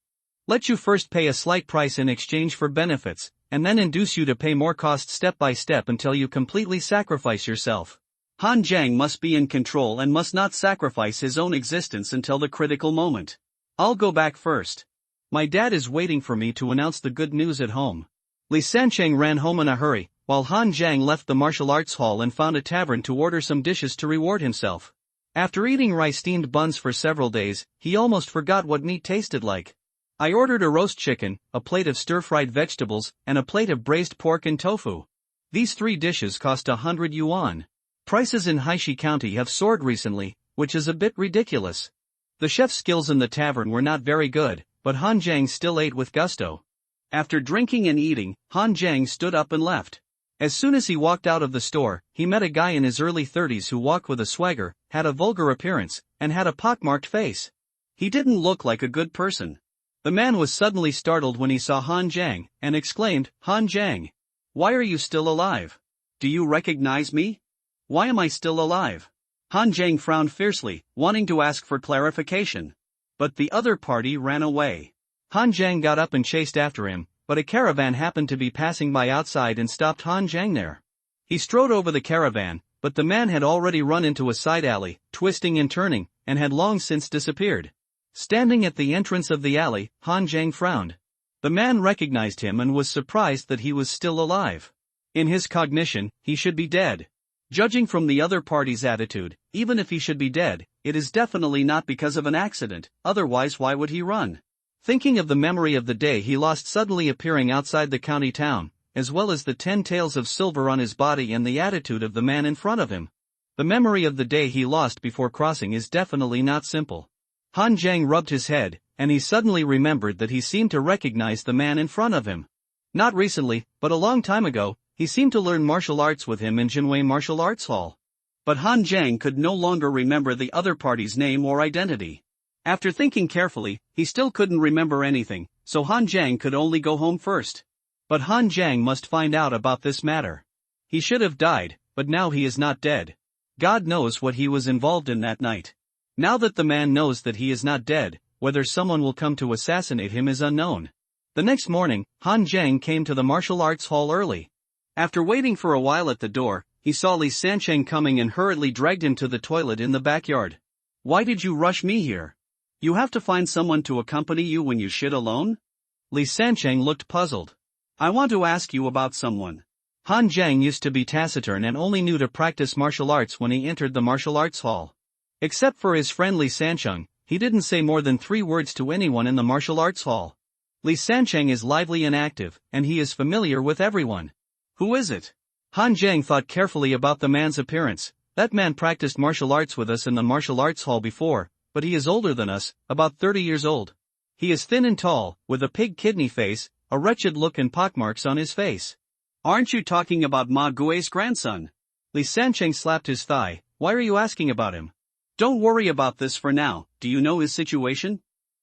Let you first pay a slight price in exchange for benefits, and then induce you to pay more cost step by step until you completely sacrifice yourself. Han Zhang must be in control and must not sacrifice his own existence until the critical moment. I'll go back first. My dad is waiting for me to announce the good news at home. Li Sancheng ran home in a hurry, while Han Zhang left the martial arts hall and found a tavern to order some dishes to reward himself. After eating rice-steamed buns for several days, he almost forgot what meat tasted like. I ordered a roast chicken, a plate of stir-fried vegetables, and a plate of braised pork and tofu. These 3 dishes cost 100 yuan. Prices in Haishi County have soared recently, which is a bit ridiculous. The chef's skills in the tavern were not very good, but Han Zhang still ate with gusto. After drinking and eating, Han Zhang stood up and left. As soon as he walked out of the store, he met a guy in his early 30s who walked with a swagger, had a vulgar appearance, and had a pockmarked face. He didn't look like a good person. The man was suddenly startled when he saw Han Zhang, and exclaimed, Han Zhang, why are you still alive? Do you recognize me? Why am I still alive? Han Zhang frowned fiercely, wanting to ask for clarification. But the other party ran away. Han Zhang got up and chased after him, but a caravan happened to be passing by outside and stopped Han Zhang there. He strode over the caravan, but the man had already run into a side alley, twisting and turning, and had long since disappeared. Standing at the entrance of the alley, Han Zhang frowned. The man recognized him and was surprised that he was still alive. In his cognition, he should be dead. Judging from the other party's attitude, even if he should be dead, it is definitely not because of an accident, otherwise why would he run? Thinking of the memory of the day he lost suddenly appearing outside the county town, as well as the 10 taels of silver on his body and the attitude of the man in front of him. The memory of the day he lost before crossing is definitely not simple. Han Zhang rubbed his head, and he suddenly remembered that he seemed to recognize the man in front of him. Not recently, but a long time ago, he seemed to learn martial arts with him in Jinwei Martial Arts Hall. But Han Zhang could no longer remember the other party's name or identity. After thinking carefully, he still couldn't remember anything, so Han Zhang could only go home first. But Han Zhang must find out about this matter. He should have died, but now he is not dead. God knows what he was involved in that night. Now that the man knows that he is not dead, whether someone will come to assassinate him is unknown. The next morning, Han Zhang came to the martial arts hall early. After waiting for a while at the door, he saw Li Sancheng coming and hurriedly dragged him to the toilet in the backyard. Why did you rush me here? You have to find someone to accompany you when you shit alone? Li Sancheng looked puzzled. I want to ask you about someone. Han Zhang used to be taciturn and only knew to practice martial arts when he entered the martial arts hall. Except for his friend Li Sancheng, he didn't say more than 3 words to anyone in the martial arts hall. Li Sancheng is lively and active, and he is familiar with everyone. Who is it? Han Zhang thought carefully about the man's appearance. That man practiced martial arts with us in the martial arts hall before, but he is older than us, about 30 years old. He is thin and tall, with a pig kidney face, a wretched look and pockmarks on his face. Aren't you talking about Ma Gui's grandson? Li Sancheng slapped his thigh. Why are you asking about him? Don't worry about this for now. Do you know his situation?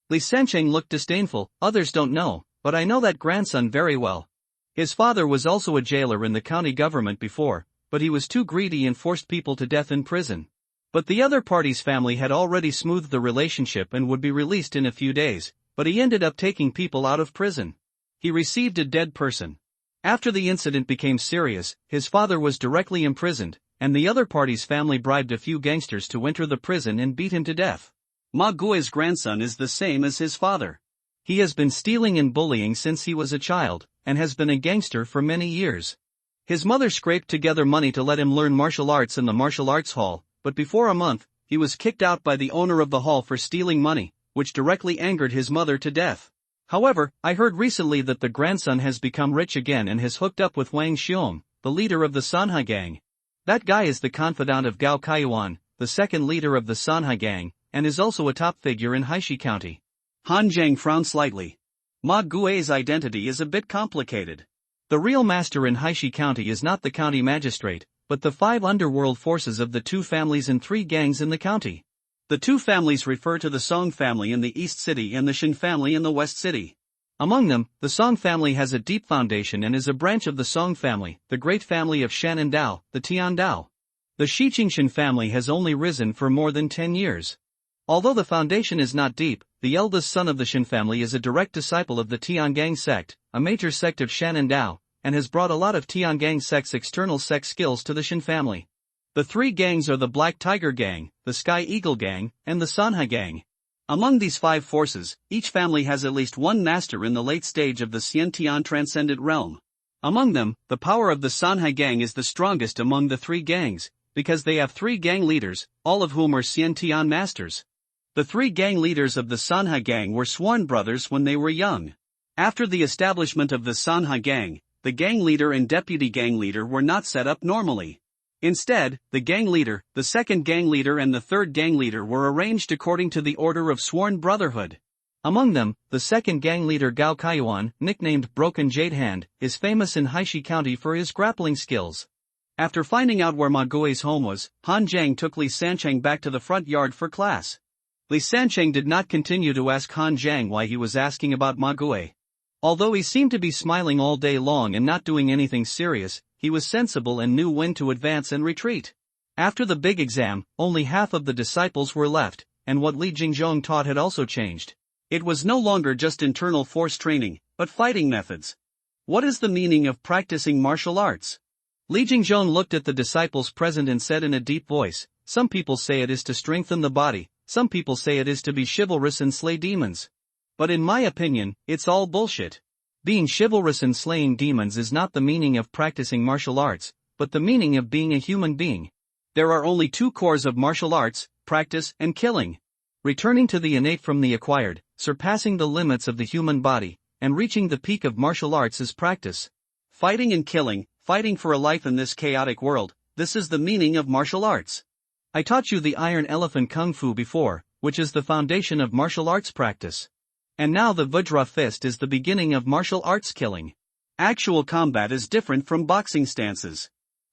Li Sancheng looked disdainful. Others don't know, but I know that grandson very well. His father was also a jailer in the county government before, but he was too greedy and forced people to death in prison. But the other party's family had already smoothed the relationship and would be released in a few days, but he ended up taking people out of prison. He received a dead person. After the incident became serious, his father was directly imprisoned, and the other party's family bribed a few gangsters to enter the prison and beat him to death. Ma Gui's grandson is the same as his father. He has been stealing and bullying since he was a child, and has been a gangster for many years. His mother scraped together money to let him learn martial arts in the martial arts hall, but before a month, he was kicked out by the owner of the hall for stealing money, which directly angered his mother to death. However, I heard recently that the grandson has become rich again and has hooked up with Wang Xiong, the leader of the Sanhai gang. That guy is the confidant of Gao Kaiyuan, the second leader of the Sanhai gang, and is also a top figure in Haishi County. Han Jiang frowned slightly. Ma Gui's identity is a bit complicated. The real master in Haishi County is not the county magistrate, but the 5 underworld forces of the 2 families and 3 gangs in the county. The 2 families refer to the Song family in the East City and the Shin family in the West City. Among them, the Song family has a deep foundation and is a branch of the Song family, the great family of Shannon Dao, the Tian Dao. The Shiqingshan family has only risen for more than 10 years. Although the foundation is not deep, the eldest son of the Shin family is a direct disciple of the Tiangang sect, a major sect of Shannon Dao, and has brought a lot of Tiangang sect's external sect skills to the Shin family. The 3 gangs are the Black Tiger Gang, the Sky Eagle Gang, and the Sanhai Gang. Among these 5 forces, each family has at least one master in the late stage of the Xiantian transcendent realm. Among them, the power of the Sanhai Gang is the strongest among the 3 gangs, because they have 3 gang leaders, all of whom are Xiantian masters. The 3 gang leaders of the Sanhai Gang were sworn brothers when they were young. After the establishment of the Sanhai Gang, the gang leader and deputy gang leader were not set up normally. Instead, the gang leader, the second gang leader and the third gang leader were arranged according to the order of sworn brotherhood. Among them, the second gang leader Gao Kaiyuan, nicknamed Broken Jade Hand, is famous in Haishi County for his grappling skills. After finding out where Ma Gui's home was, Han Jiang took Li Sancheng back to the front yard for class. Li Sancheng did not continue to ask Han Jiang why he was asking about Ma Gui. Although he seemed to be smiling all day long and not doing anything serious, he was sensible and knew when to advance and retreat. After the big exam, only half of the disciples were left, and what Li Jingzhong taught had also changed. It was no longer just internal force training, but fighting methods. What is the meaning of practicing martial arts? Li Jingzhong looked at the disciples present and said in a deep voice, "Some people say it is to strengthen the body, some people say it is to be chivalrous and slay demons. But in my opinion, it's all bullshit. Being chivalrous and slaying demons is not the meaning of practicing martial arts, but the meaning of being a human being. There are only 2 cores of martial arts, practice and killing. Returning to the innate from the acquired, surpassing the limits of the human body, and reaching the peak of martial arts is practice. Fighting and killing, fighting for a life in this chaotic world, this is the meaning of martial arts. I taught you the Iron Elephant Kung Fu before, which is the foundation of martial arts practice. And now the Vajra Fist is the beginning of martial arts killing. Actual combat is different from boxing stances.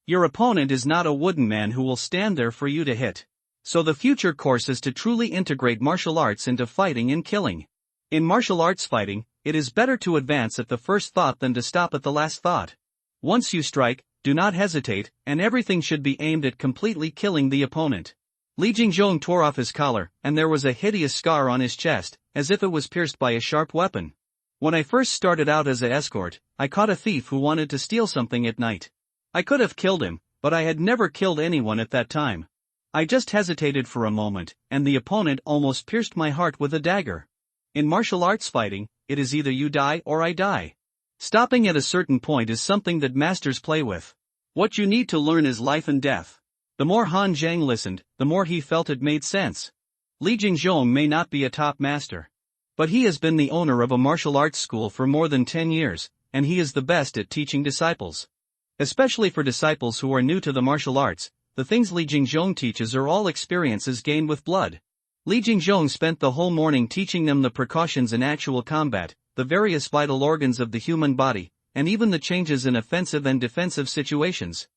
Your opponent is not a wooden man who will stand there for you to hit. So the future course is to truly integrate martial arts into fighting and killing. In martial arts fighting, it is better to advance at the first thought than to stop at the last thought. Once you strike, do not hesitate, and everything should be aimed at completely killing the opponent. Li Jingzhong tore off his collar, and there was a hideous scar on his chest, as if it was pierced by a sharp weapon. When I first started out as an escort, I caught a thief who wanted to steal something at night. I could have killed him, but I had never killed anyone at that time. I just hesitated for a moment, and the opponent almost pierced my heart with a dagger. In martial arts fighting, it is either you die or I die. Stopping at a certain point is something that masters play with. What you need to learn is life and death. The more Han Jiang listened, the more he felt it made sense. Li Jingzhong may not be a top master, but he has been the owner of a martial arts school for more than 10 years, and he is the best at teaching disciples. Especially for disciples who are new to the martial arts, the things Li Jingzhong teaches are all experiences gained with blood. Li Jingzhong spent the whole morning teaching them the precautions in actual combat, the various vital organs of the human body, and even the changes in offensive and defensive situations.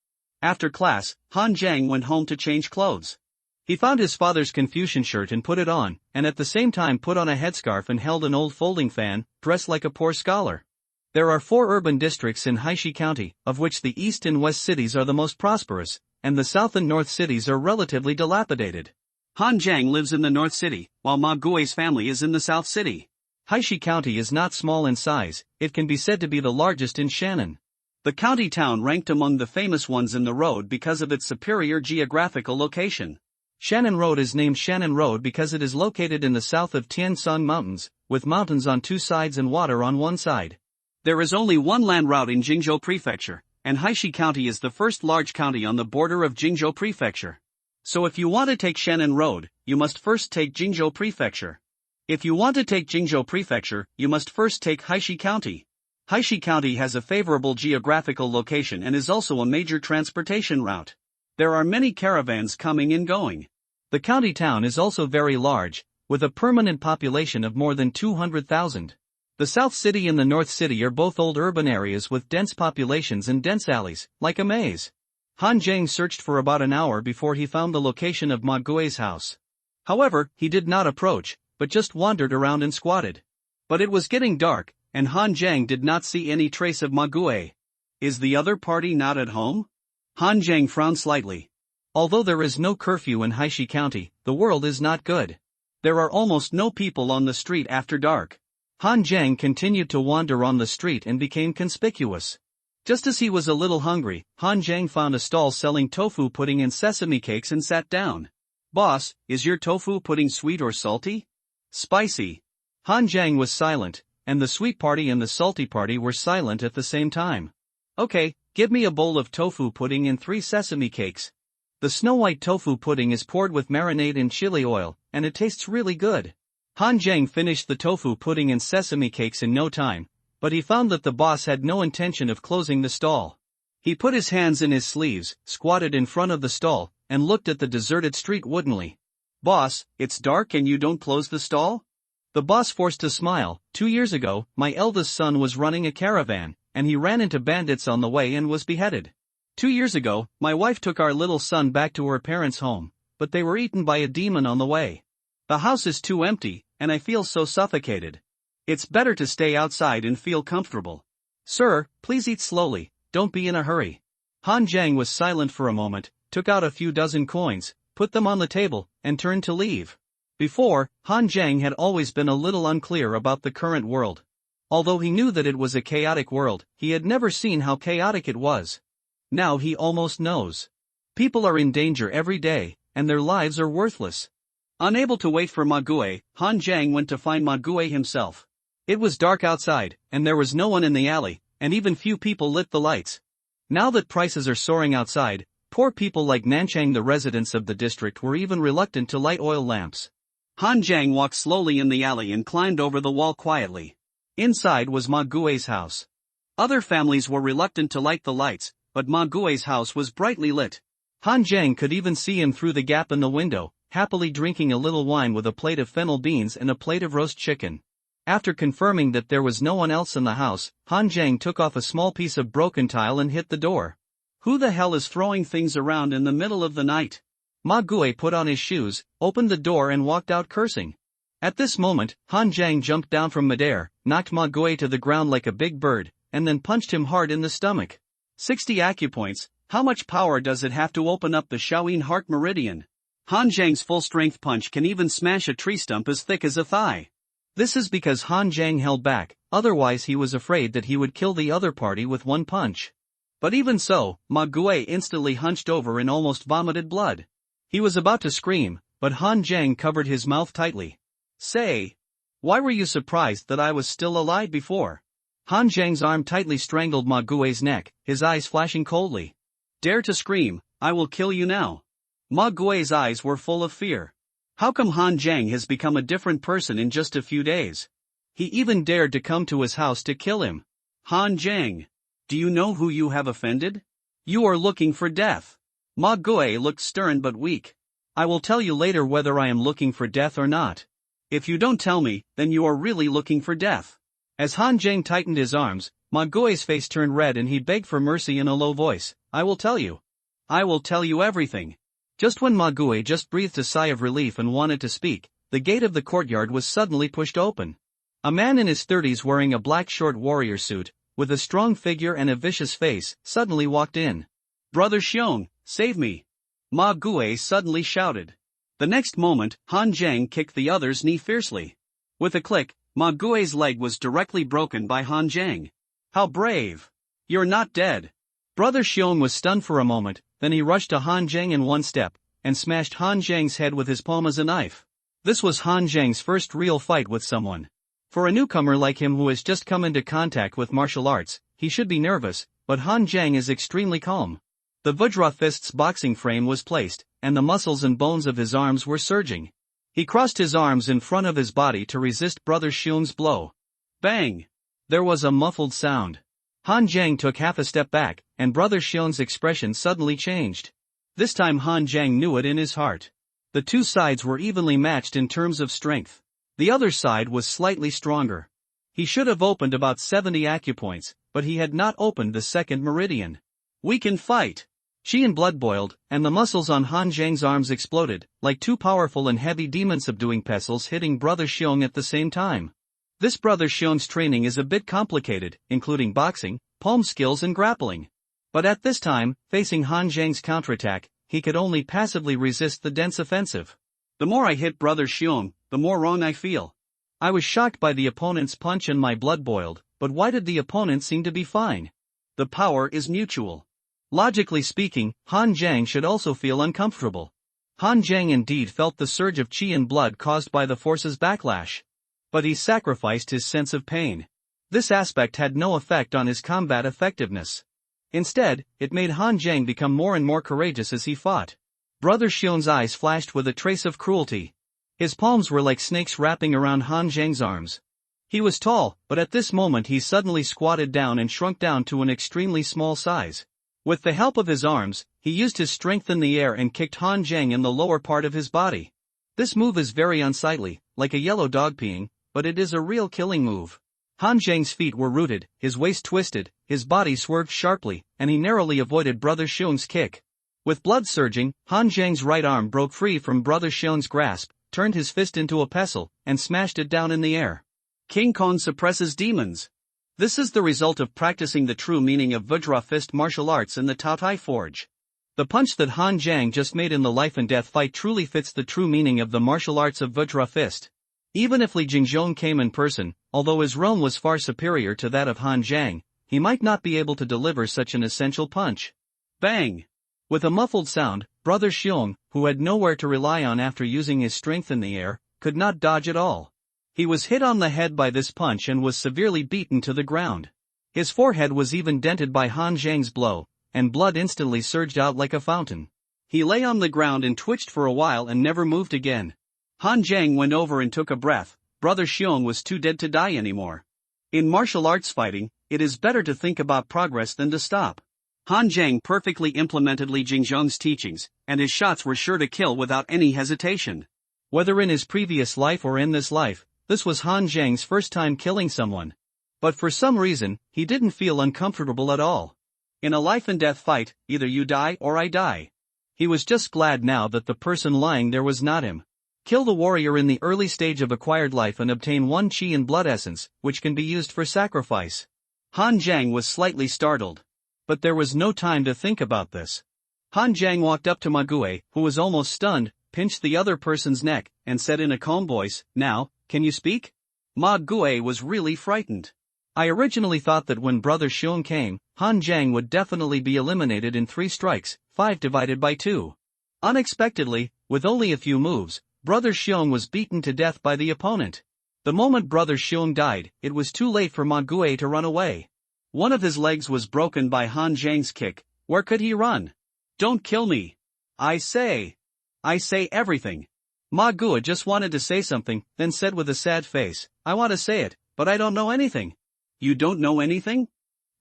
After class, Han Jiang went home to change clothes. He found his father's Confucian shirt and put it on, and at the same time put on a headscarf and held an old folding fan, dressed like a poor scholar. There are 4 urban districts in Haishi County, of which the east and west cities are the most prosperous, and the south and north cities are relatively dilapidated. Han Jiang lives in the north city, while Ma Gui's family is in the south city. Haishi County is not small in size, it can be said to be the largest in Shannon. The county town ranked among the famous ones in the road because of its superior geographical location. Shannon Road is named Shannon Road because it is located in the south of Tianshan Mountains, with mountains on 2 sides and water on one side. There is only one land route in Jingzhou Prefecture, and Haishi County is the first large county on the border of Jingzhou Prefecture. So if you want to take Shannon Road, you must first take Jingzhou Prefecture. If you want to take Jingzhou Prefecture, you must first take Haishi County. Haishi County has a favorable geographical location and is also a major transportation route. There are many caravans coming and going. The county town is also very large, with a permanent population of more than 200,000. The South City and the North City are both old urban areas with dense populations and dense alleys, like a maze. Han Zhang searched for about an hour before he found the location of Ma Gui's house. However, he did not approach, but just wandered around and squatted. But it was getting dark, and Han Zhang did not see any trace of Ma Gui. Is the other party not at home? Han Zhang frowned slightly. Although there is no curfew in Haishi County, the world is not good. There are almost no people on the street after dark. Han Zhang continued to wander on the street and became conspicuous. Just as he was a little hungry, Han Zhang found a stall selling tofu pudding and sesame cakes and sat down. "Boss, is your tofu pudding sweet or salty?" "Spicy." Han Zhang was silent, and the sweet party and the salty party were silent at the same time. "Okay, give me a bowl of tofu pudding and 3 sesame cakes." The snow-white tofu pudding is poured with marinade in chili oil, and it tastes really good. Han Zhang finished the tofu pudding and sesame cakes in no time, but he found that the boss had no intention of closing the stall. He put his hands in his sleeves, squatted in front of the stall, and looked at the deserted street woodenly. "Boss, it's dark and you don't close the stall?" The boss forced a smile. 2 years ago, my eldest son was running a caravan, and he ran into bandits on the way and was beheaded. 2 years ago, my wife took our little son back to her parents' home, but they were eaten by a demon on the way. The house is too empty, and I feel so suffocated. It's better to stay outside and feel comfortable. Sir, please eat slowly, don't be in a hurry. Han Zhang was silent for a moment, took out a few dozen coins, put them on the table, and turned to leave. Before, Han Zhang had always been a little unclear about the current world. Although he knew that it was a chaotic world, he had never seen how chaotic it was. Now he almost knows. People are in danger every day, and their lives are worthless. Unable to wait for Ma Gui, Han Zhang went to find Ma Gui himself. It was dark outside, and there was no one in the alley, and even few people lit the lights. Now that prices are soaring outside, poor people like Nanchang, the residents of the district, were even reluctant to light oil lamps. Han Zhang walked slowly in the alley and climbed over the wall quietly. Inside was Ma Gui's house. Other families were reluctant to light the lights, but Ma Gui's house was brightly lit. Han Zhang could even see him through the gap in the window, happily drinking a little wine with a plate of fennel beans and a plate of roast chicken. After confirming that there was no one else in the house, Han Zhang took off a small piece of broken tile and hit the door. Who the hell is throwing things around in the middle of the night? Ma Gui put on his shoes, opened the door and walked out cursing. At this moment, Han Zhang jumped down from midair, knocked Ma Gui to the ground like a big bird, and then punched him hard in the stomach. 60 acupoints, how much power does it have to open up the Shaolin heart meridian? Han Zhang's full-strength punch can even smash a tree stump as thick as a thigh. This is because Han Zhang held back, otherwise he was afraid that he would kill the other party with one punch. But even so, Ma Gui instantly hunched over and almost vomited blood. He was about to scream, but Han Zhang covered his mouth tightly. "Say, why were you surprised that I was still alive before?" Han Zhang's arm tightly strangled Ma Gui's neck, his eyes flashing coldly. "Dare to scream, I will kill you now." Ma Gui's eyes were full of fear. How come Han Zhang has become a different person in just a few days? He even dared to come to his house to kill him. Han Zhang, do you know who you have offended? You are looking for death. Ma Gui looked stern but weak. "I will tell you later whether I am looking for death or not. If you don't tell me, then you are really looking for death." As Han Zhang tightened his arms, Ma Gui's face turned red and he begged for mercy in a low voice. "I will tell you. I will tell you everything." Just when Ma Gui just breathed a sigh of relief and wanted to speak, the gate of the courtyard was suddenly pushed open. A man in his 30s wearing a black short warrior suit, with a strong figure and a vicious face, suddenly walked in. "Brother Xiong, save me!" Ma Gui suddenly shouted. The next moment, Han Zhang kicked the other's knee fiercely. With a click, Ma Gui's leg was directly broken by Han Zhang. "How brave! You're not dead." Brother Xiong was stunned for a moment, then he rushed to Han Zhang in one step, and smashed Han Zhang's head with his palm as a knife. This was Han Zhang's first real fight with someone. For a newcomer like him who has just come into contact with martial arts, he should be nervous, but Han Jiang is extremely calm. The Vajra fist's boxing frame was placed, and the muscles and bones of his arms were surging. He crossed his arms in front of his body to resist Brother Xiong's blow. Bang! There was a muffled sound. Han Jiang took half a step back, and Brother Xiong's expression suddenly changed. This time Han Jiang knew it in his heart. The two sides were evenly matched in terms of strength. The other side was slightly stronger. He should have opened about 70 acupoints, but he had not opened the second meridian. We can fight! Qi and blood boiled, and the muscles on Han Jiang's arms exploded, like two powerful and heavy demon-subduing pestles hitting Brother Xiong at the same time. This Brother Xiong's training is a bit complicated, including boxing, palm skills and grappling. But at this time, facing Han Jiang's counterattack, he could only passively resist the dense offensive. The more I hit Brother Xiong, the more wrong I feel. I was shocked by the opponent's punch and my blood boiled, but why did the opponent seem to be fine? The power is mutual. Logically speaking, Han Jiang should also feel uncomfortable. Han Jiang indeed felt the surge of qi and blood caused by the force's backlash. But he sacrificed his sense of pain. This aspect had no effect on his combat effectiveness. Instead, it made Han Jiang become more and more courageous as he fought. Brother Xiong's eyes flashed with a trace of cruelty. His palms were like snakes wrapping around Han Jiang's arms. He was tall, but at this moment he suddenly squatted down and shrunk down to an extremely small size. With the help of his arms, he used his strength in the air and kicked Han Jiang in the lower part of his body. This move is very unsightly, like a yellow dog peeing, but it is a real killing move. Han Jiang's feet were rooted, his waist twisted, his body swerved sharply, and he narrowly avoided Brother Xiong's kick. With blood surging, Han Jiang's right arm broke free from Brother Xiong's grasp, turned his fist into a pestle, and smashed it down in the air. King Kong suppresses demons. This is the result of practicing the true meaning of Vajra fist martial arts in the Taotai Forge. The punch that Han Jiang just made in the life and death fight truly fits the true meaning of the martial arts of Vajra fist. Even if Li Jingzhong came in person, although his realm was far superior to that of Han Jiang, he might not be able to deliver such an essential punch. Bang! With a muffled sound, Brother Xiong, who had nowhere to rely on after using his strength in the air, could not dodge at all. He was hit on the head by this punch and was severely beaten to the ground. His forehead was even dented by Han Jiang's blow, and blood instantly surged out like a fountain. He lay on the ground and twitched for a while and never moved again. Han Jiang went over and took a breath. Brother Xiong was too dead to die anymore. In martial arts fighting, it is better to think about progress than to stop. Han Jiang perfectly implemented Li Jingzhong's teachings, and his shots were sure to kill without any hesitation. Whether in his previous life or in this life, this was Han Jiang's first time killing someone. But for some reason, he didn't feel uncomfortable at all. In a life and death fight, either you die or I die. He was just glad now that the person lying there was not him. Kill the warrior in the early stage of acquired life and obtain one qi and blood essence, which can be used for sacrifice. Han Jiang was slightly startled. But there was no time to think about this. Han Jiang walked up to Ma Gue, who was almost stunned, pinched the other person's neck, and said in a calm voice, "Now, can you speak?" Ma Gue was really frightened. I originally thought that when Brother Xiong came, Han Jiang would definitely be eliminated in 3 strikes, 5 divided by 2. Unexpectedly, with only a few moves, Brother Xiong was beaten to death by the opponent. The moment Brother Xiong died, it was too late for Ma Gue to run away. One of his legs was broken by Han Jiang's kick. Where could he run? "Don't kill me. I say everything." Ma Gue just wanted to say something, then said with a sad face, "I want to say it, but I don't know anything." "You don't know anything?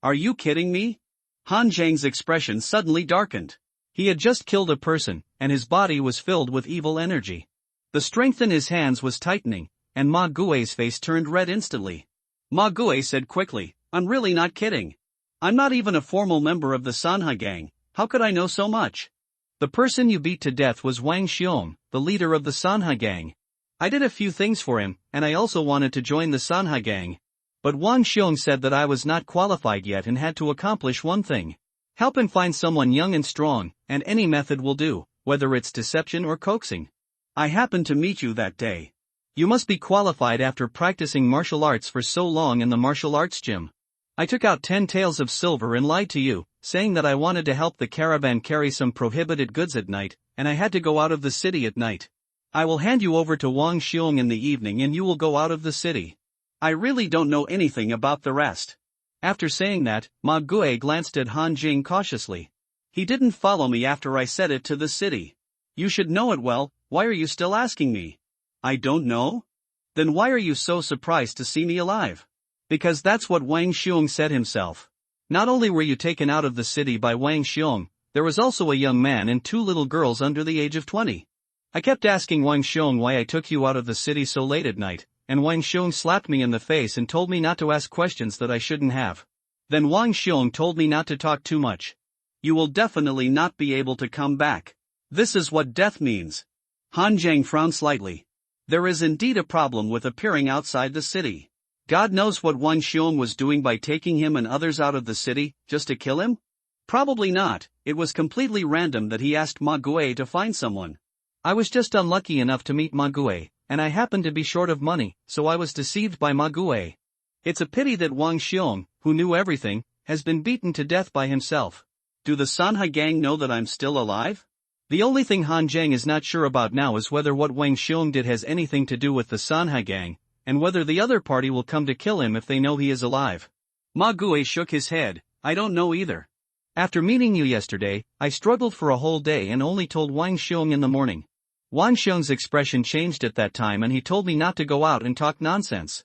Are you kidding me?" Han Jiang's expression suddenly darkened. He had just killed a person, and his body was filled with evil energy. The strength in his hands was tightening, and Ma Gue's face turned red instantly. Ma Gue said quickly, "I'm really not kidding. I'm not even a formal member of the Sanha gang, how could I know so much? The person you beat to death was Wang Xiong, the leader of the Sanha gang. I did a few things for him, and I also wanted to join the Sanha gang. But Wang Xiong said that I was not qualified yet and had to accomplish one thing. Help him find someone young and strong, and any method will do, whether it's deception or coaxing. I happened to meet you that day. You must be qualified after practicing martial arts for so long in the martial arts gym. I took out 10 taels of silver and lied to you, saying that I wanted to help the caravan carry some prohibited goods at night, and I had to go out of the city at night. I will hand you over to Wang Xiong in the evening and you will go out of the city. I really don't know anything about the rest." After saying that, Ma Gue glanced at Han Jing cautiously. He didn't follow me after I said it to the city. You should know it well, why are you still asking me? I don't know? Then why are you so surprised to see me alive? Because that's what Wang Xiong said himself. Not only were you taken out of the city by Wang Xiong, there was also a young man and 2 little girls under the age of 20. I kept asking Wang Xiong why I took you out of the city so late at night, and Wang Xiong slapped me in the face and told me not to ask questions that I shouldn't have. Then Wang Xiong told me not to talk too much. You will definitely not be able to come back. This is what death means. Han Zhang frowned slightly. There is indeed a problem with appearing outside the city. God knows what Wang Xiong was doing by taking him and others out of the city, just to kill him? Probably not, it was completely random that he asked Ma Gue to find someone. I was just unlucky enough to meet Ma Gue, and I happened to be short of money, so I was deceived by Ma Gue. It's a pity that Wang Xiong, who knew everything, has been beaten to death by himself. Do the Sanhai gang know that I'm still alive? The only thing Han Zhang is not sure about now is whether what Wang Xiong did has anything to do with the Sanhai gang, and whether the other party will come to kill him if they know he is alive. Ma Gue shook his head. I don't know either. After meeting you yesterday, I struggled for a whole day and only told Wang Xiong in the morning. Wang Xiong's expression changed at that time and he told me not to go out and talk nonsense.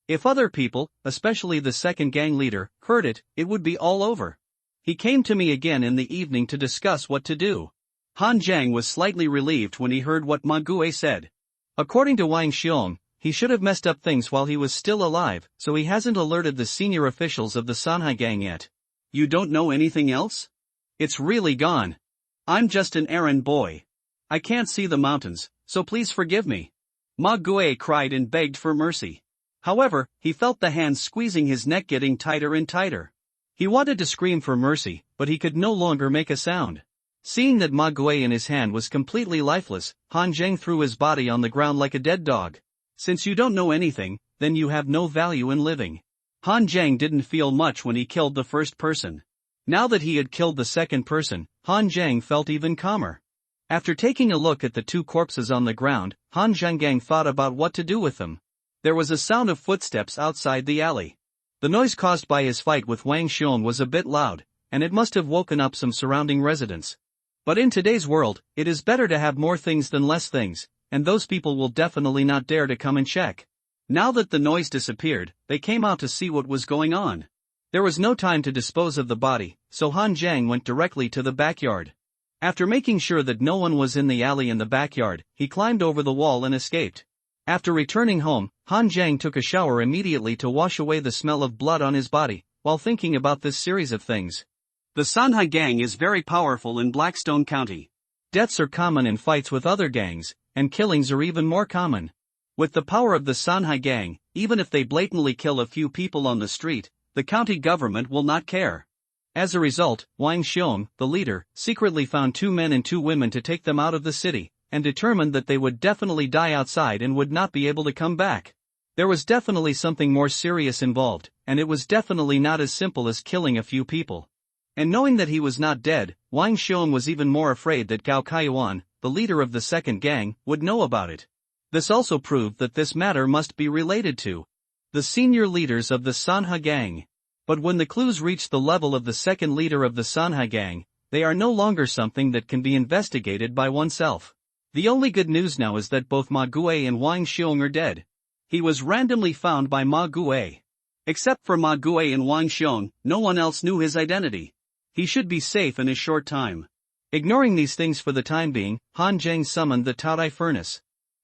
If other people, especially the second gang leader, heard it, it would be all over. He came to me again in the evening to discuss what to do. Han Zhang was slightly relieved when he heard what Ma Gue said. According to Wang Xiong, he should have messed up things while he was still alive, so he hasn't alerted the senior officials of the Sanhai gang yet. You don't know anything else? It's really gone. I'm just an errand boy. I can't see the mountains, so please forgive me. Ma Gue cried and begged for mercy. However, he felt the hands squeezing his neck getting tighter and tighter. He wanted to scream for mercy, but he could no longer make a sound. Seeing that Ma Gue in his hand was completely lifeless, Han Zhang threw his body on the ground like a dead dog. Since you don't know anything, then you have no value in living. Han Zhang didn't feel much when he killed the first person. Now that he had killed the second person, Han Zhang felt even calmer. After taking a look at the 2 corpses on the ground, Han Zhang thought about what to do with them. There was a sound of footsteps outside the alley. The noise caused by his fight with Wang Xiong was a bit loud, and it must have woken up some surrounding residents. But in today's world, it is better to have more things than less things, and those people will definitely not dare to come and check. Now that the noise disappeared, they came out to see what was going on. There was no time to dispose of the body, so Han Zhang went directly to the backyard. After making sure that no one was in the alley in the backyard, he climbed over the wall and escaped. After returning home, Han Zhang took a shower immediately to wash away the smell of blood on his body, while thinking about this series of things. The Sanhai gang is very powerful in Blackstone County. Deaths are common in fights with other gangs, and killings are even more common. With the power of the Sanhai gang, even if they blatantly kill a few people on the street, the county government will not care. As a result, Wang Xiong, the leader, secretly found 2 men and 2 women to take them out of the city, and determined that they would definitely die outside and would not be able to come back. There was definitely something more serious involved, and it was definitely not as simple as killing a few people. And knowing that he was not dead, Wang Xiong was even more afraid that Gao Kaiyuan, the leader of the second gang, would know about it. This also proved that this matter must be related to the senior leaders of the Sanhai gang. But when the clues reach the level of the second leader of the Sanhai gang, they are no longer something that can be investigated by oneself. The only good news now is that both Ma Gue and Wang Xiong are dead. He was randomly found by Ma Gue. Except for Ma Gue and Wang Xiong, no one else knew his identity. He should be safe in a short time. Ignoring these things for the time being, Han Zhang summoned the Taodai furnace.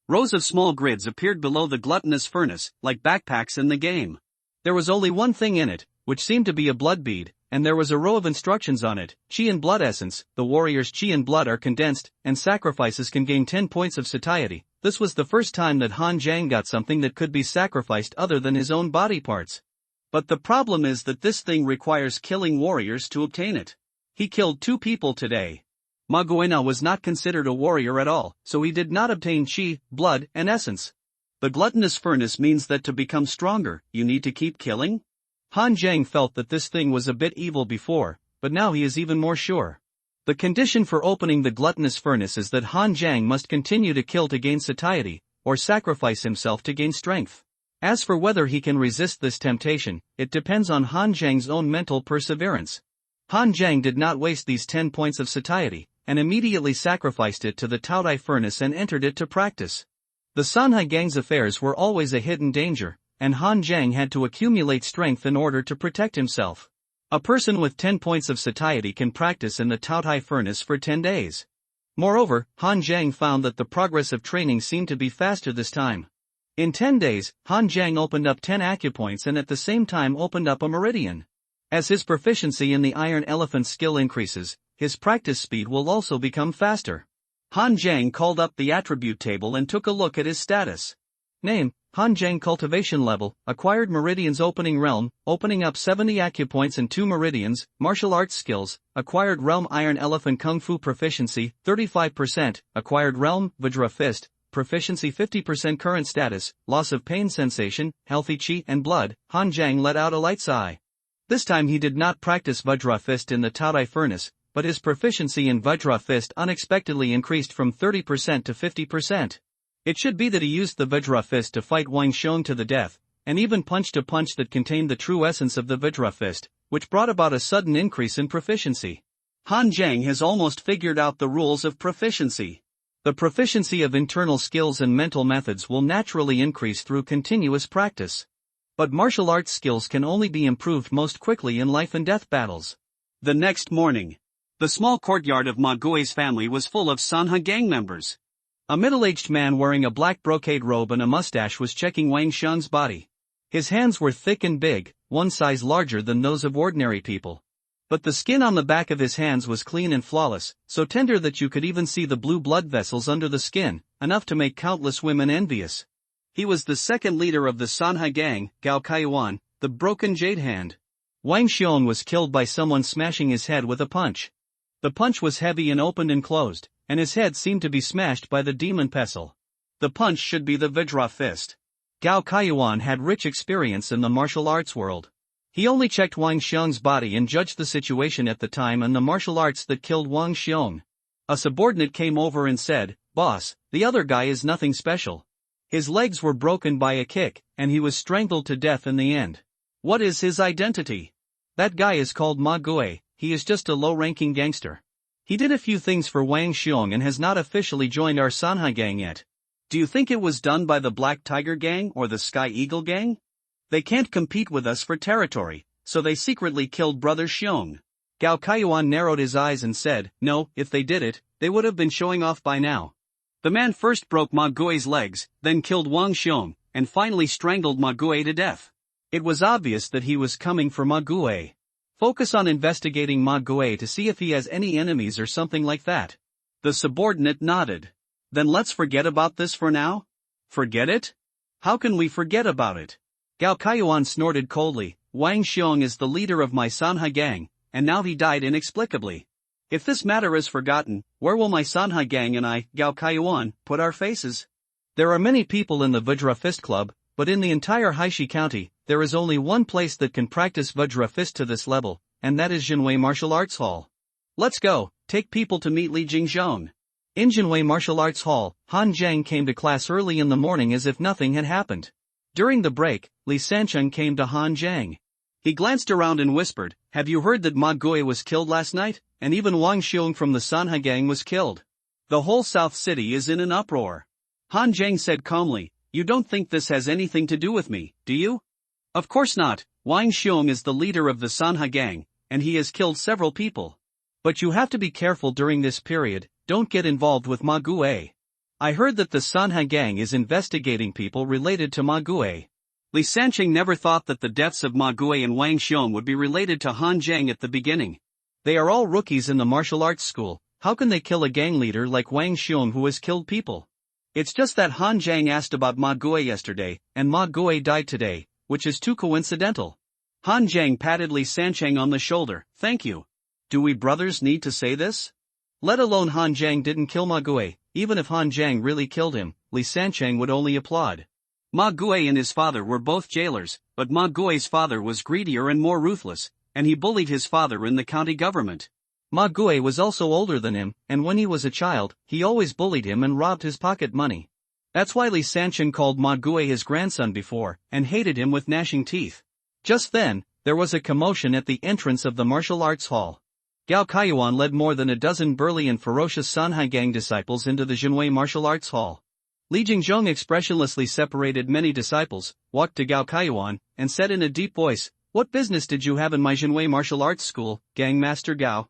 Rows of small grids appeared below the gluttonous furnace, like backpacks in the game. There was only one thing in it, which seemed to be a blood bead, and there was a row of instructions on it. Qi and blood essence, the warrior's qi and blood are condensed, and sacrifices can gain 10 points of satiety. This was the first time that Han Zhang got something that could be sacrificed other than his own body parts. But the problem is that this thing requires killing warriors to obtain it. He killed 2 people today. Ma Guena was not considered a warrior at all, so he did not obtain qi, blood, and essence. The gluttonous furnace means that to become stronger, you need to keep killing? Han Zhang felt that this thing was a bit evil before, but now he is even more sure. The condition for opening the gluttonous furnace is that Han Zhang must continue to kill to gain satiety, or sacrifice himself to gain strength. As for whether he can resist this temptation, it depends on Han Zhang's own mental perseverance. Han Zhang did not waste these 10 points of satiety, and immediately sacrificed it to the Taodai furnace and entered it to practice. The Sanhai Gang's affairs were always a hidden danger, and Han Zhang had to accumulate strength in order to protect himself. A person with 10 points of satiety can practice in the Taodai furnace for 10 days. Moreover, Han Zhang found that the progress of training seemed to be faster this time. In 10 days, Han Zhang opened up 10 acupoints and at the same time opened up a meridian. As his proficiency in the Iron Elephant skill increases, his practice speed will also become faster. Han Zhang called up the attribute table and took a look at his status. Name: Han Zhang. Cultivation level: acquired meridians. Opening realm, opening up 70 acupoints and 2 meridians. Martial arts skills: acquired realm Iron Elephant. Kung Fu proficiency 35%, acquired realm Vajra Fist, proficiency 50%. Current status: loss of pain sensation, healthy chi and blood. Han Zhang let out a light sigh. This time he did not practice Vajra Fist in the Taodai furnace, but his proficiency in Vajra Fist unexpectedly increased from 30% to 50%. It should be that he used the Vajra Fist to fight Wang Xiong to the death, and even punched a punch that contained the true essence of the Vajra Fist, which brought about a sudden increase in proficiency. Han Zhang has almost figured out the rules of proficiency. The proficiency of internal skills and mental methods will naturally increase through continuous practice. But martial arts skills can only be improved most quickly in life and death battles. The next morning, the small courtyard of Ma Gui's family was full of Sanha gang members. A middle-aged man wearing a black brocade robe and a mustache was checking Wang Xiong's body. His hands were thick and big, one size larger than those of ordinary people. But the skin on the back of his hands was clean and flawless, so tender that you could even see the blue blood vessels under the skin, enough to make countless women envious. He was the second leader of the Sanhai gang, Gao Kaiyuan, the broken jade hand. Wang Xiong was killed by someone smashing his head with a punch. The punch was heavy and opened and closed, and his head seemed to be smashed by the demon pestle. The punch should be the Vajra Fist. Gao Kaiyuan had rich experience in the martial arts world. He only checked Wang Xiong's body and judged the situation at the time and the martial arts that killed Wang Xiong. A subordinate came over and said, "Boss, the other guy is nothing special. His legs were broken by a kick, and he was strangled to death in the end. What is his identity? That guy is called Ma Gui. He is just a low-ranking gangster. He did a few things for Wang Xiong and has not officially joined our Sanhai gang yet. Do you think it was done by the Black Tiger gang or the Sky Eagle gang? They can't compete with us for territory, so they secretly killed Brother Xiong." Gao Kaiyuan narrowed his eyes and said, "No, if they did it, they would have been showing off by now. The man first broke Ma Gui's legs, then killed Wang Xiong, and finally strangled Ma Gui to death. It was obvious that he was coming for Ma Gui. Focus on investigating Ma Gui to see if he has any enemies or something like that." The subordinate nodded. "Then let's forget about this for now?" "Forget it? How can we forget about it?" Gao Kaiyuan snorted coldly. "Wang Xiong is the leader of my Sanhai gang, and now he died inexplicably. If this matter is forgotten, where will my Sanhai gang and I, Gao Kaiyuan, put our faces? There are many people in the Vajra Fist Club, but in the entire Haishi County, there is only one place that can practice Vajra Fist to this level, and that is Jinwei Martial Arts Hall. Let's go, take people to meet Li Jingzhong." In Jinwei Martial Arts Hall, Han Zhang came to class early in the morning as if nothing had happened. During the break, Li Sancheng came to Han Zhang. He glanced around and whispered, "Have you heard that Ma Gui was killed last night, and even Wang Xiong from the Sanhai gang was killed? The whole South City is in an uproar." Han Zhang said calmly, "You don't think this has anything to do with me, do you?" "Of course not. Wang Xiong is the leader of the Sanhai gang, and he has killed several people. But you have to be careful during this period, don't get involved with Ma Gui. I heard that the Sanhai gang is investigating people related to Ma Gui." Li Sancheng never thought that the deaths of Ma Gui and Wang Xiong would be related to Han Zhang at the beginning. They are all rookies in the martial arts school, how can they kill a gang leader like Wang Xiong who has killed people? It's just that Han Zhang asked about Ma Gui yesterday, and Ma Gui died today, which is too coincidental. Han Zhang patted Li Sancheng on the shoulder. "Thank you. Do we brothers need to say this?" Let alone Han Zhang didn't kill Ma Gui, even if Han Zhang really killed him, Li Sancheng would only applaud. Ma Gui and his father were both jailers, but Ma Gui's father was greedier and more ruthless, and he bullied his father in the county government. Ma Gui was also older than him, and when he was a child, he always bullied him and robbed his pocket money. That's why Li Sanchen called Ma Gui his grandson before, and hated him with gnashing teeth. Just then, there was a commotion at the entrance of the martial arts hall. Gao Kaiyuan led more than a dozen burly and ferocious Sanhai gang disciples into the Jinwei martial arts hall. Li Jingzhong expressionlessly separated many disciples, walked to Gao Kaiyuan, and said in a deep voice, "What business did you have in my Jinwei martial arts school, Gang Master Gao?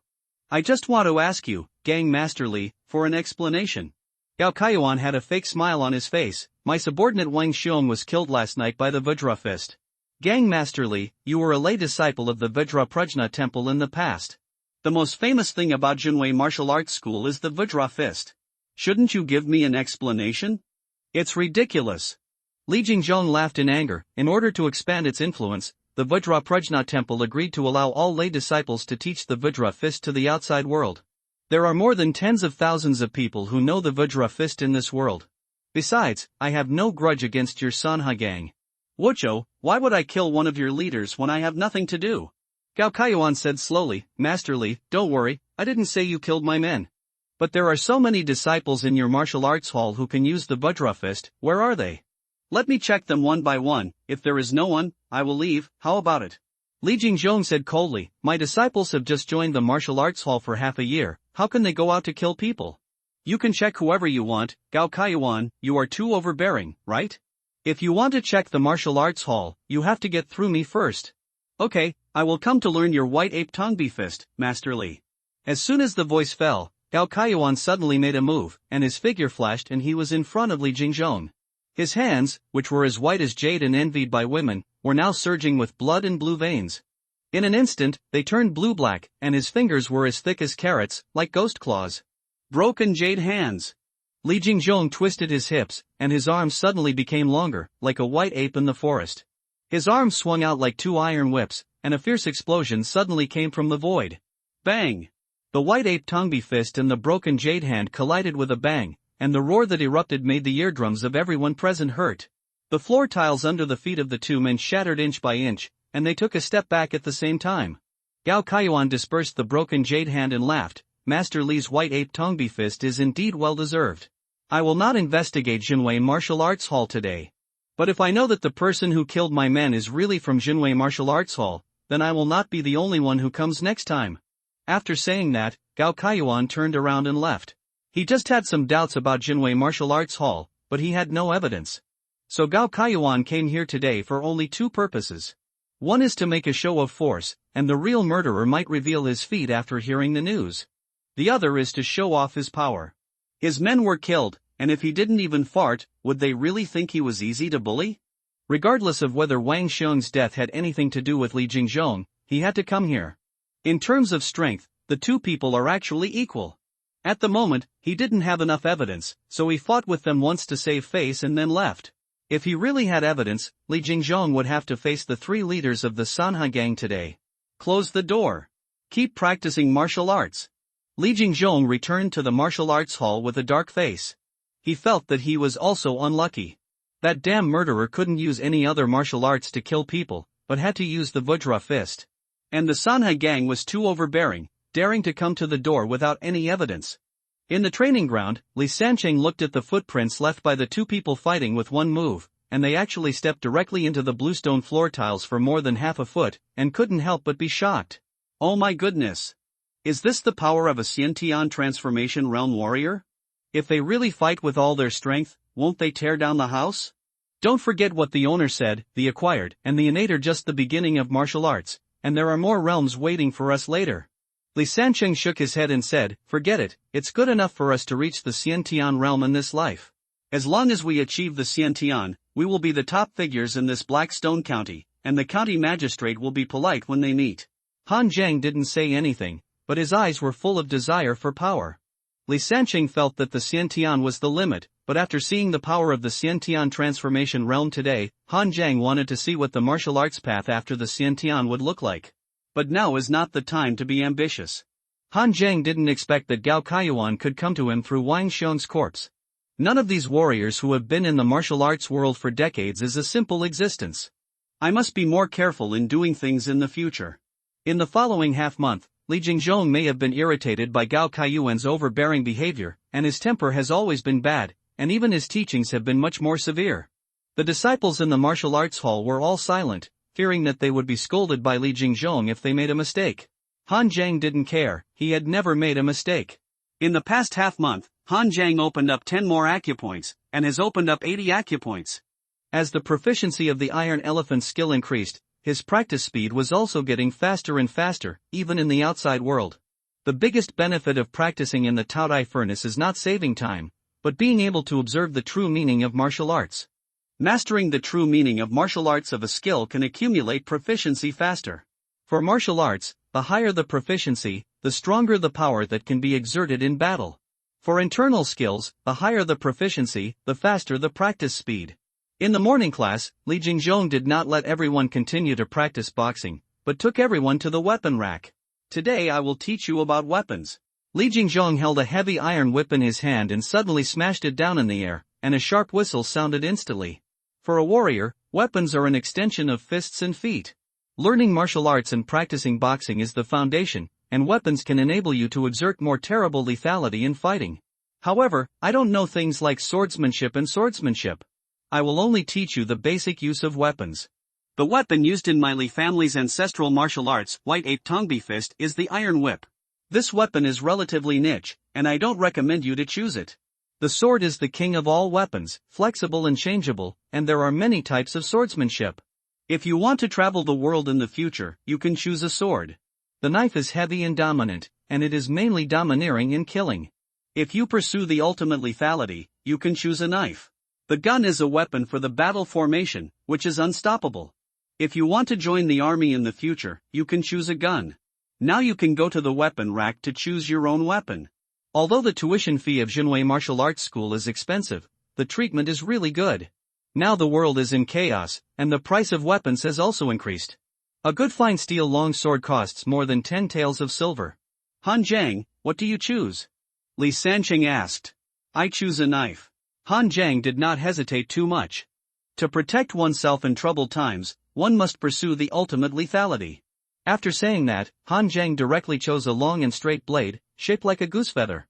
I just want to ask you, Gang Master Li, for an explanation." Gao Kaiyuan had a fake smile on his face. "My subordinate Wang Xiong was killed last night by the Vajra Fist. Gang Master Li, you were a lay disciple of the Vajra Prajna temple in the past. The most famous thing about Jinwei martial arts school is the Vajra Fist. Shouldn't you give me an explanation? It's ridiculous." Li Jingzhong laughed in anger. In order to expand its influence, the Vajra Prajna temple agreed to allow all lay disciples to teach the Vajra Fist to the outside world. There are more than tens of thousands of people who know the Vajra Fist in this world. Besides, I have no grudge against your Sanha gang. Wucho, why would I kill one of your leaders when I have nothing to do? Gao Kaiyuan said slowly, "Master Li, don't worry, I didn't say you killed my men. But there are so many disciples in your martial arts hall who can use the Vajra Fist. Where are they? Let me check them one by one. If there is no one, I will leave. How about it?" Li Jingzhong said coldly, "My disciples have just joined the martial arts hall for half a year. How can they go out to kill people? You can check whoever you want, Gao Kaiyuan, you are too overbearing, right? If you want to check the martial arts hall, you have to get through me first. Okay, I will come to learn your white ape Tongbi Fist, Master Li." As soon as the voice fell, Gao Kaiyuan suddenly made a move, and his figure flashed and he was in front of Li Jingzhong. His hands, which were as white as jade and envied by women, were now surging with blood and blue veins. In an instant, they turned blue-black, and his fingers were as thick as carrots, like ghost claws. Broken jade hands. Li Jingzhong twisted his hips, and his arms suddenly became longer, like a white ape in the forest. His arms swung out like two iron whips, and a fierce explosion suddenly came from the void. Bang! The white ape Tongbi Fist and the broken jade hand collided with a bang, and the roar that erupted made the eardrums of everyone present hurt. The floor tiles under the feet of the two men shattered inch by inch, and they took a step back at the same time. Gao Kaiyuan dispersed the broken jade hand and laughed. "Master Li's white ape Tongbi Fist is indeed well deserved. I will not investigate Jinwei martial arts hall today. But if I know that the person who killed my men is really from Jinwei martial arts hall, then I will not be the only one who comes next time." After saying that, Gao Kaiyuan turned around and left. He just had some doubts about Jinwei martial arts hall, but he had no evidence. So Gao Kaiyuan came here today for only two purposes. One is to make a show of force, and the real murderer might reveal his feet after hearing the news. The other is to show off his power. His men were killed, and if he didn't even fart, would they really think he was easy to bully? Regardless of whether Wang Xiong's death had anything to do with Li Jingzhong, he had to come here. In terms of strength, the two people are actually equal. At the moment, he didn't have enough evidence, so he fought with them once to save face and then left. If he really had evidence, Li Jingzhong would have to face the three leaders of the Sanha gang today. Close the door. Keep practicing martial arts. Li Jingzhong returned to the martial arts hall with a dark face. He felt that he was also unlucky. That damn murderer couldn't use any other martial arts to kill people, but had to use the Vajra Fist. And the Sanha gang was too overbearing, daring to come to the door without any evidence. In the training ground, Li Sancheng looked at the footprints left by the two people fighting with one move, and they actually stepped directly into the bluestone floor tiles for more than half a foot, and couldn't help but be shocked. Oh my goodness! Is this the power of a Xiantian transformation realm warrior? If they really fight with all their strength, won't they tear down the house? Don't forget what the owner said, the acquired and the innate are just the beginning of martial arts, and there are more realms waiting for us later. Li Sancheng shook his head and said, "Forget it, it's good enough for us to reach the Xiantian realm in this life. As long as we achieve the Xiantian, we will be the top figures in this Blackstone County, and the county magistrate will be polite when they meet." Han Zhang didn't say anything, but his eyes were full of desire for power. Li Sancheng felt that the Xiantian was the limit, but after seeing the power of the Xiantian transformation realm today, Han Zhang wanted to see what the martial arts path after the Xiantian would look like. But now is not the time to be ambitious. Han Zhang didn't expect that Gao Kaiyuan could come to him through Wang Xiong's corpse. None of these warriors who have been in the martial arts world for decades is a simple existence. I must be more careful in doing things in the future. In the following half-month, Li Jingzhong may have been irritated by Gao Kaiyuan's overbearing behavior, and his temper has always been bad, and even his teachings have been much more severe. The disciples in the martial arts hall were all silent, fearing that they would be scolded by Li Jingzhong if they made a mistake. Han Zhang didn't care, he had never made a mistake. In the past half-month, Han Zhang opened up 10 more acupoints, and has opened up 80 acupoints. As the proficiency of the Iron Elephant's skill increased, his practice speed was also getting faster and faster, even in the outside world. The biggest benefit of practicing in the Taodai furnace is not saving time, but being able to observe the true meaning of martial arts. Mastering the true meaning of martial arts of a skill can accumulate proficiency faster. For martial arts, the higher the proficiency, the stronger the power that can be exerted in battle. For internal skills, the higher the proficiency, the faster the practice speed. In the morning class, Li Jingzhong did not let everyone continue to practice boxing, but took everyone to the weapon rack. Today I will teach you about weapons. Li Jingzhong held a heavy iron whip in his hand and suddenly smashed it down in the air, and a sharp whistle sounded instantly. For a warrior, weapons are an extension of fists and feet. Learning martial arts and practicing boxing is the foundation, and weapons can enable you to exert more terrible lethality in fighting. However, I don't know things like swordsmanship and swordsmanship. I will only teach you the basic use of weapons. The weapon used in my Li family's ancestral martial arts, White Ape Tongbi Fist, is the iron whip. This weapon is relatively niche, and I don't recommend you to choose it. The sword is the king of all weapons, flexible and changeable, and there are many types of swordsmanship. If you want to travel the world in the future, you can choose a sword. The knife is heavy and dominant, and it is mainly domineering in killing. If you pursue the ultimate lethality, you can choose a knife. The gun is a weapon for the battle formation, which is unstoppable. If you want to join the army in the future, you can choose a gun. Now you can go to the weapon rack to choose your own weapon. Although the tuition fee of Jinwei Martial Arts School is expensive, the treatment is really good. Now the world is in chaos, and the price of weapons has also increased. A good fine steel long sword costs more than 10 taels of silver. Han Zhang, what do you choose? Li Sanqing asked. I choose a knife. Han Zhang did not hesitate too much. To protect oneself in troubled times, one must pursue the ultimate lethality. After saying that, Han Zhang directly chose a long and straight blade, shaped like a goose feather.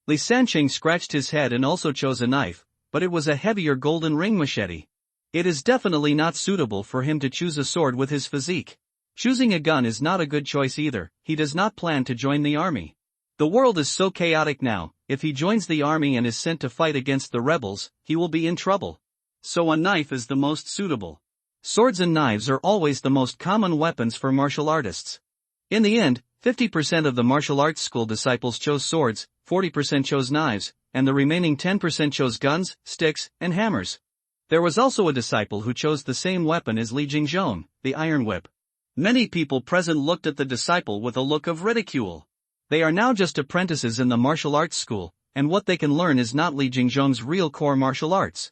Li Sanqing scratched his head and also chose a knife, but it was a heavier golden ring machete. It is definitely not suitable for him to choose a sword with his physique. Choosing a gun is not a good choice either, he does not plan to join the army. The world is so chaotic now, if he joins the army and is sent to fight against the rebels, he will be in trouble. So a knife is the most suitable. Swords and knives are always the most common weapons for martial artists. In the end, 50% of the martial arts school disciples chose swords, 40% chose knives, and the remaining 10% chose guns, sticks, and hammers. There was also a disciple who chose the same weapon as Li Jingzhong, the iron whip. Many people present looked at the disciple with a look of ridicule. They are now just apprentices in the martial arts school, and what they can learn is not Li Jingzhong's real core martial arts.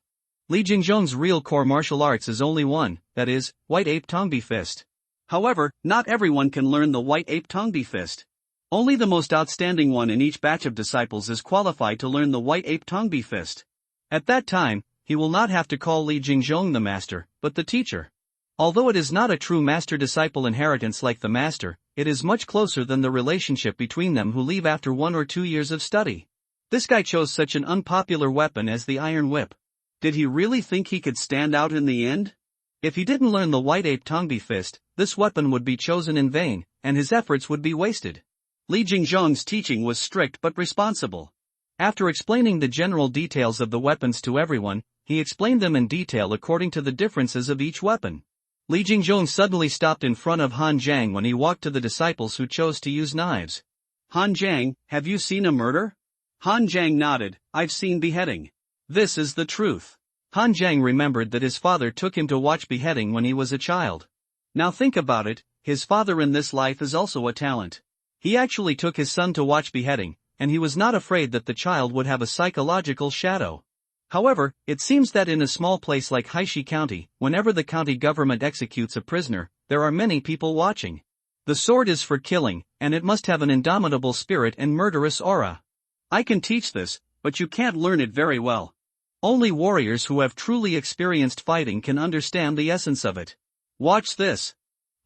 Li Jingzhong's real core martial arts is only one, that is, White Ape Tongbi Fist. However, not everyone can learn the White Ape Tongbi Fist. Only the most outstanding one in each batch of disciples is qualified to learn the White Ape Tongbi Fist. At that time, he will not have to call Li Jingzhong the master, but the teacher. Although it is not a true master-disciple inheritance like the master, it is much closer than the relationship between them who leave after 1 or 2 years of study. This guy chose such an unpopular weapon as the iron whip. Did he really think he could stand out in the end? If he didn't learn the White Ape Tongbi Fist, this weapon would be chosen in vain, and his efforts would be wasted. Li Jingzhong's teaching was strict but responsible. After explaining the general details of the weapons to everyone, he explained them in detail according to the differences of each weapon. Li Jingzhong suddenly stopped in front of Han Zhang when he walked to the disciples who chose to use knives. Han Zhang, have you seen a murder? Han Zhang nodded, I've seen beheading. This is the truth. Han Zhang remembered that his father took him to watch beheading when he was a child. Now think about it, his father in this life is also a talent. He actually took his son to watch beheading, and he was not afraid that the child would have a psychological shadow. However, it seems that in a small place like Haishi County, whenever the county government executes a prisoner, there are many people watching. The sword is for killing, and it must have an indomitable spirit and murderous aura. I can teach this, but you can't learn it very well. Only warriors who have truly experienced fighting can understand the essence of it. Watch this.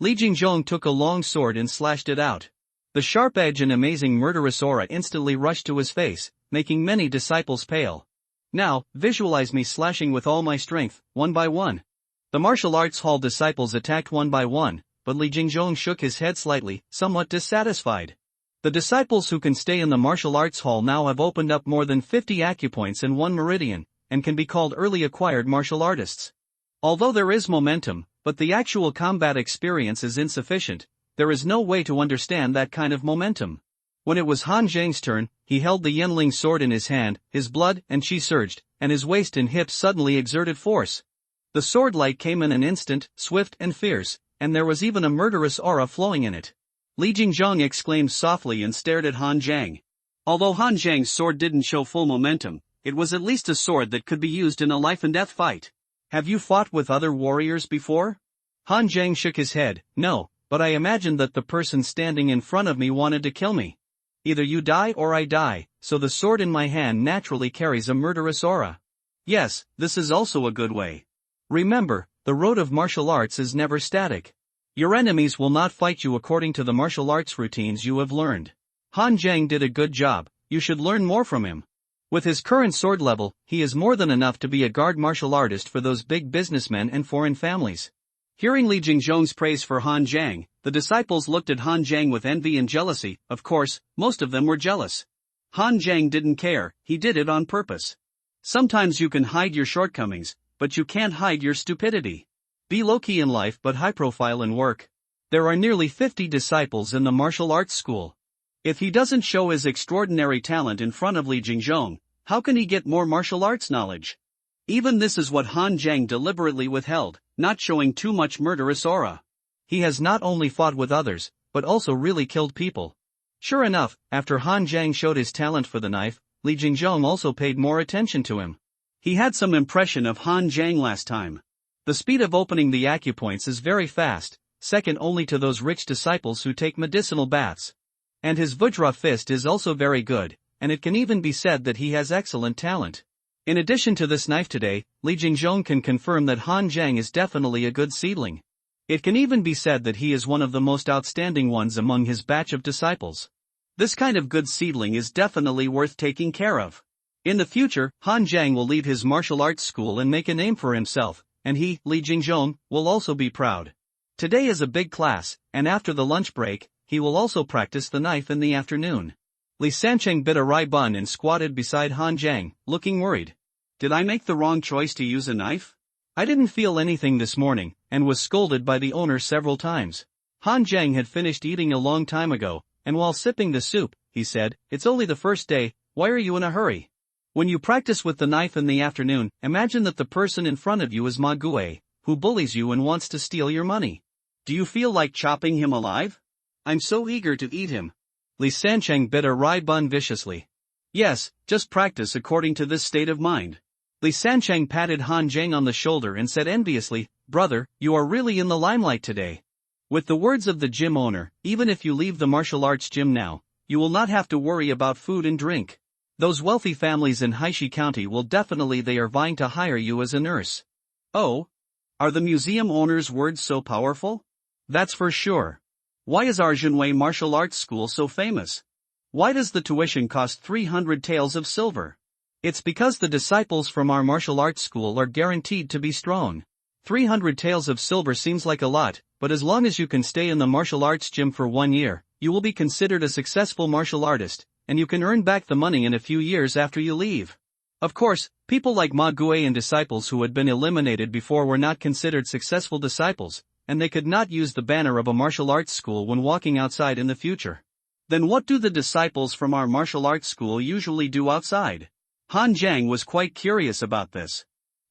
Li Jingzhong took a long sword and slashed it out. The sharp edge and amazing murderous aura instantly rushed to his face, making many disciples pale. Now, visualize me slashing with all my strength, one by one. The martial arts hall disciples attacked one by one, but Li Jingjong shook his head slightly, somewhat dissatisfied. The disciples who can stay in the martial arts hall now have opened up more than 50 acupoints in one meridian, and can be called early acquired martial artists. Although there is momentum, but the actual combat experience is insufficient, there is no way to understand that kind of momentum. When it was Han Zhang's turn, he held the Yenling sword in his hand, his blood and qi surged, and his waist and hips suddenly exerted force. The sword light came in an instant, swift and fierce, and there was even a murderous aura flowing in it. Li Jingjong exclaimed softly and stared at Han Zhang. Although Han Zhang's sword didn't show full momentum, it was at least a sword that could be used in a life-and-death fight. Have you fought with other warriors before? Han Zhang shook his head. No, but I imagined that the person standing in front of me wanted to kill me. Either you die or I die, so the sword in my hand naturally carries a murderous aura. Yes, this is also a good way. Remember, the road of martial arts is never static. Your enemies will not fight you according to the martial arts routines you have learned. Han Zhang did a good job, you should learn more from him. With his current sword level, he is more than enough to be a guard martial artist for those big businessmen and foreign families. Hearing Li Jingjong's praise for Han Zhang, the disciples looked at Han Zhang with envy and jealousy. Of course, most of them were jealous. Han Zhang didn't care, he did it on purpose. Sometimes you can hide your shortcomings, but you can't hide your stupidity. Be low-key in life but high-profile in work. There are nearly 50 disciples in the martial arts school. If he doesn't show his extraordinary talent in front of Li Jingjong, how can he get more martial arts knowledge? Even this is what Han Zhang deliberately withheld, not showing too much murderous aura. He has not only fought with others, but also really killed people. Sure enough, after Han Zhang showed his talent for the knife, Li Jingjong also paid more attention to him. He had some impression of Han Zhang last time. The speed of opening the acupoints is very fast, second only to those rich disciples who take medicinal baths. And his Vajra fist is also very good, and it can even be said that he has excellent talent. In addition to this knife today, Li Jingjong can confirm that Han Zhang is definitely a good seedling. It can even be said that he is one of the most outstanding ones among his batch of disciples. This kind of good seedling is definitely worth taking care of. In the future, Han Zhang will leave his martial arts school and make a name for himself, and he, Li Jingjong, will also be proud. Today is a big class, and after the lunch break, he will also practice the knife in the afternoon. Li Sancheng bit a rye bun and squatted beside Han Zhang, looking worried. Did I make the wrong choice to use a knife? I didn't feel anything this morning, and was scolded by the owner several times. Han Zhang had finished eating a long time ago, and while sipping the soup, he said, "It's only the first day, why are you in a hurry? When you practice with the knife in the afternoon, imagine that the person in front of you is Ma Gue, who bullies you and wants to steal your money. Do you feel like chopping him alive? I'm so eager to eat him." Li Sancheng bit a rye bun viciously. Yes, just practice according to this state of mind. Li Sancheng patted Han Zhang on the shoulder and said enviously, "Brother, you are really in the limelight today." With the words of the gym owner, even if you leave the martial arts gym now, you will not have to worry about food and drink. Those wealthy families in Haishi County will definitely they are vying to hire you as a nurse. Oh? Are the museum owner's words so powerful? That's for sure. Why is our Junwei Martial Arts School so famous? Why does the tuition cost 300 taels of silver? It's because the disciples from our martial arts school are guaranteed to be strong. 300 taels of silver seems like a lot, but as long as you can stay in the martial arts gym for 1 year, you will be considered a successful martial artist, and you can earn back the money in a few years after you leave. Of course, people like Ma Gue and disciples who had been eliminated before were not considered successful disciples, and they could not use the banner of a martial arts school when walking outside in the future. Then what do the disciples from our martial arts school usually do outside? Han Zhang was quite curious about this.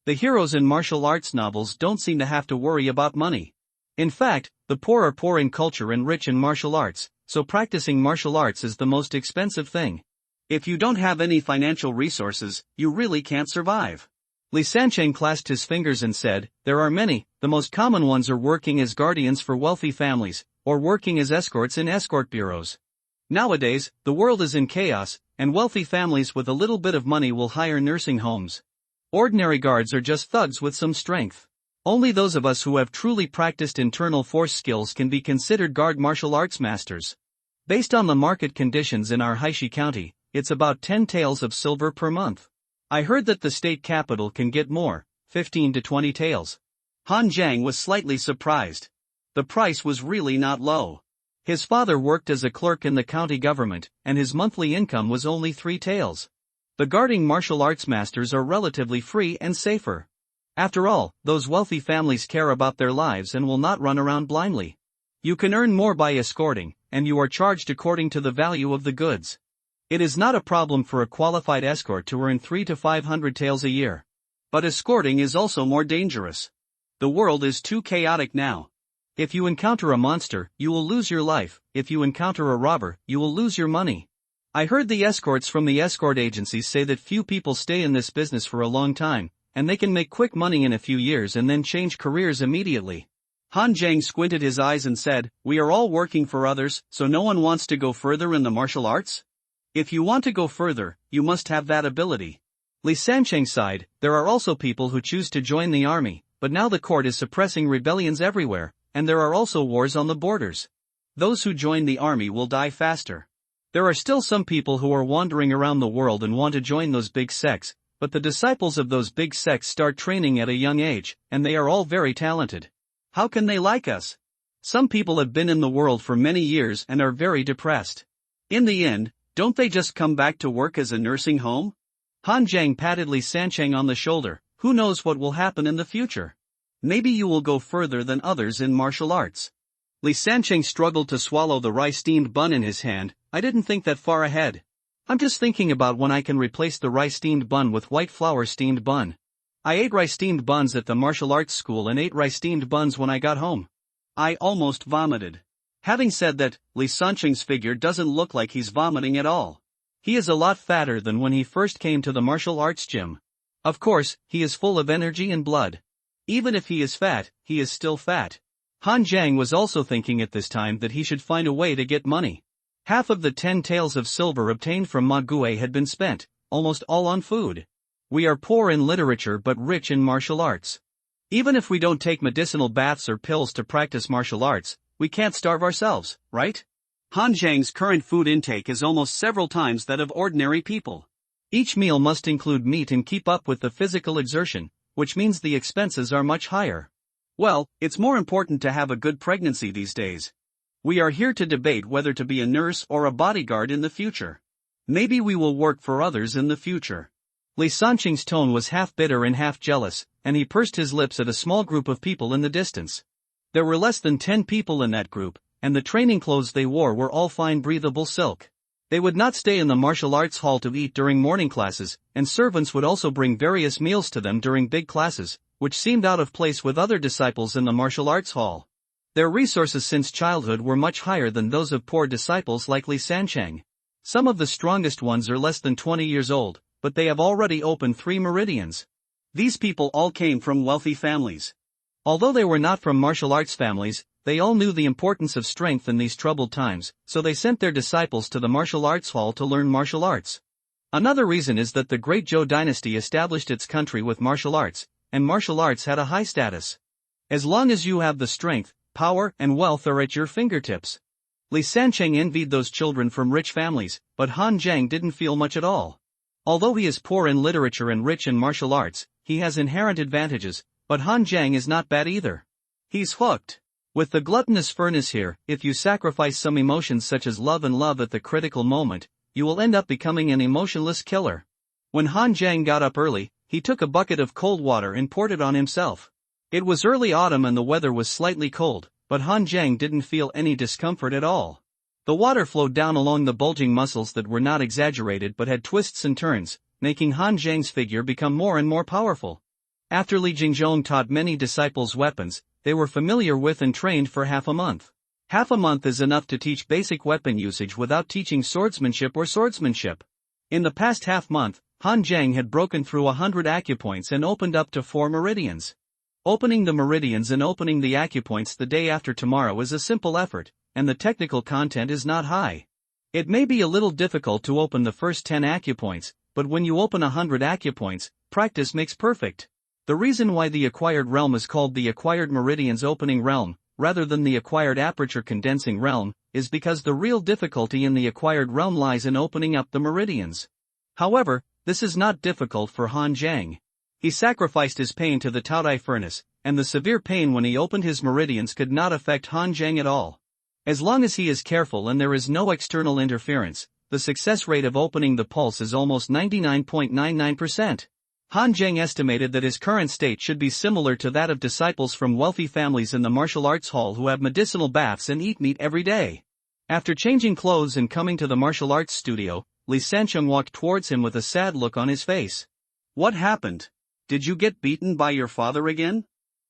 The heroes in martial arts novels don't seem to have to worry about money. In fact, the poor are poor in culture and rich in martial arts, so practicing martial arts is the most expensive thing. If you don't have any financial resources, you really can't survive. Li Sancheng clasped his fingers and said, "There are many, the most common ones are working as guardians for wealthy families, or working as escorts in escort bureaus. Nowadays, the world is in chaos, and wealthy families with a little bit of money will hire nursing homes. Ordinary guards are just thugs with some strength. Only those of us who have truly practiced internal force skills can be considered guard martial arts masters. Based on the market conditions in our Haishi County, it's about 10 taels of silver per month. I heard that the state capital can get more, 15 to 20 taels. Han Jiang was slightly surprised. The price was really not low. His father worked as a clerk in the county government, and his monthly income was only 3 taels. The guarding martial arts masters are relatively free and safer. After all, those wealthy families care about their lives and will not run around blindly. You can earn more by escorting, and you are charged according to the value of the goods. It is not a problem for a qualified escort to earn 3 to 500 taels a year. But escorting is also more dangerous. The world is too chaotic now. If you encounter a monster, you will lose your life. If you encounter a robber, you will lose your money. I heard the escorts from the escort agencies say that few people stay in this business for a long time, and they can make quick money in a few years and then change careers immediately. Han Jiang squinted his eyes and said, "We are all working for others, so no one wants to go further in the martial arts? If you want to go further, you must have that ability." Li Sancheng sighed. There are also people who choose to join the army, but now the court is suppressing rebellions everywhere, and there are also wars on the borders. Those who join the army will die faster. There are still some people who are wandering around the world and want to join those big sects, but the disciples of those big sects start training at a young age, and they are all very talented. How can they like us? Some people have been in the world for many years and are very depressed. In the end, don't they just come back to work as a nursing home? Han Jiang patted Li Sancheng on the shoulder. Who knows what will happen in the future? Maybe you will go further than others in martial arts. Li Sancheng struggled to swallow the rice-steamed bun in his hand. I didn't think that far ahead. I'm just thinking about when I can replace the rice-steamed bun with white flour-steamed bun. I ate rice-steamed buns at the martial arts school and ate rice-steamed buns when I got home. I almost vomited. Having said that, Li Sancheng's figure doesn't look like he's vomiting at all. He is a lot fatter than when he first came to the martial arts gym. Of course, he is full of energy and blood. Even if he is fat, he is still fat. Han Jiang was also thinking at this time that he should find a way to get money. Half of the 10 taels of silver obtained from Ma Gui had been spent, almost all on food. We are poor in literature but rich in martial arts. Even if we don't take medicinal baths or pills to practice martial arts, we can't starve ourselves, right? Han Jiang's current food intake is almost several times that of ordinary people. Each meal must include meat and keep up with the physical exertion, which means the expenses are much higher. Well, it's more important to have a good pregnancy these days. We are here to debate whether to be a nurse or a bodyguard in the future. Maybe we will work for others in the future. Li Sancheng's tone was half bitter and half jealous, and he pursed his lips at a small group of people in the distance. There were less than 10 people in that group, and the training clothes they wore were all fine breathable silk. They would not stay in the martial arts hall to eat during morning classes, and servants would also bring various meals to them during big classes, which seemed out of place with other disciples in the martial arts hall. Their resources since childhood were much higher than those of poor disciples like Li Sancheng. Some of the strongest ones are less than 20 years old, but they have already opened 3 meridians. These people all came from wealthy families. Although they were not from martial arts families, they all knew the importance of strength in these troubled times, so they sent their disciples to the martial arts hall to learn martial arts. Another reason is that the great Zhou dynasty established its country with martial arts, and martial arts had a high status. As long as you have the strength, power, and wealth are at your fingertips. Li Sancheng envied those children from rich families, but Han Jiang didn't feel much at all. Although he is poor in literature and rich in martial arts, he has inherent advantages, but Han Jiang is not bad either. He's hooked. With the gluttonous furnace here, if you sacrifice some emotions such as love and love at the critical moment, you will end up becoming an emotionless killer. When Han Jiang got up early, he took a bucket of cold water and poured it on himself. It was early autumn and the weather was slightly cold, but Han Jiang didn't feel any discomfort at all. The water flowed down along the bulging muscles that were not exaggerated but had twists and turns, making Han Jiang's figure become more and more powerful. After Li Jingzhong taught many disciples weapons, they were familiar with and trained for half a month. Half a month is enough to teach basic weapon usage without teaching swordsmanship or swordsmanship. In the past half month, Han Jiang had broken through 100 acupoints and opened up to 4 meridians. Opening the meridians and opening the acupoints the day after tomorrow is a simple effort, and the technical content is not high. It may be a little difficult to open the first 10 acupoints, but when you open 100 acupoints, practice makes perfect. The reason why the acquired realm is called the acquired meridians opening realm, rather than the acquired aperture condensing realm, is because the real difficulty in the acquired realm lies in opening up the meridians. However, This is not difficult for Han Zhang. He sacrificed his pain to the Taodai furnace, and the severe pain when he opened his meridians could not affect Han Zhang at all. As long as he is careful and there is no external interference, the success rate of opening the pulse is almost 99.99%. Han Zhang estimated that his current state should be similar to that of disciples from wealthy families in the martial arts hall who have medicinal baths and eat meat every day. After changing clothes and coming to the martial arts studio, Li Sancheng walked towards him with a sad look on his face. What happened? Did you get beaten by your father again?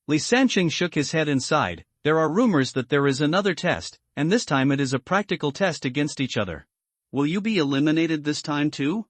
Li Sancheng shook his head and sighed. There are rumors that there is another test, and this time it is a practical test against each other. Will you be eliminated this time too?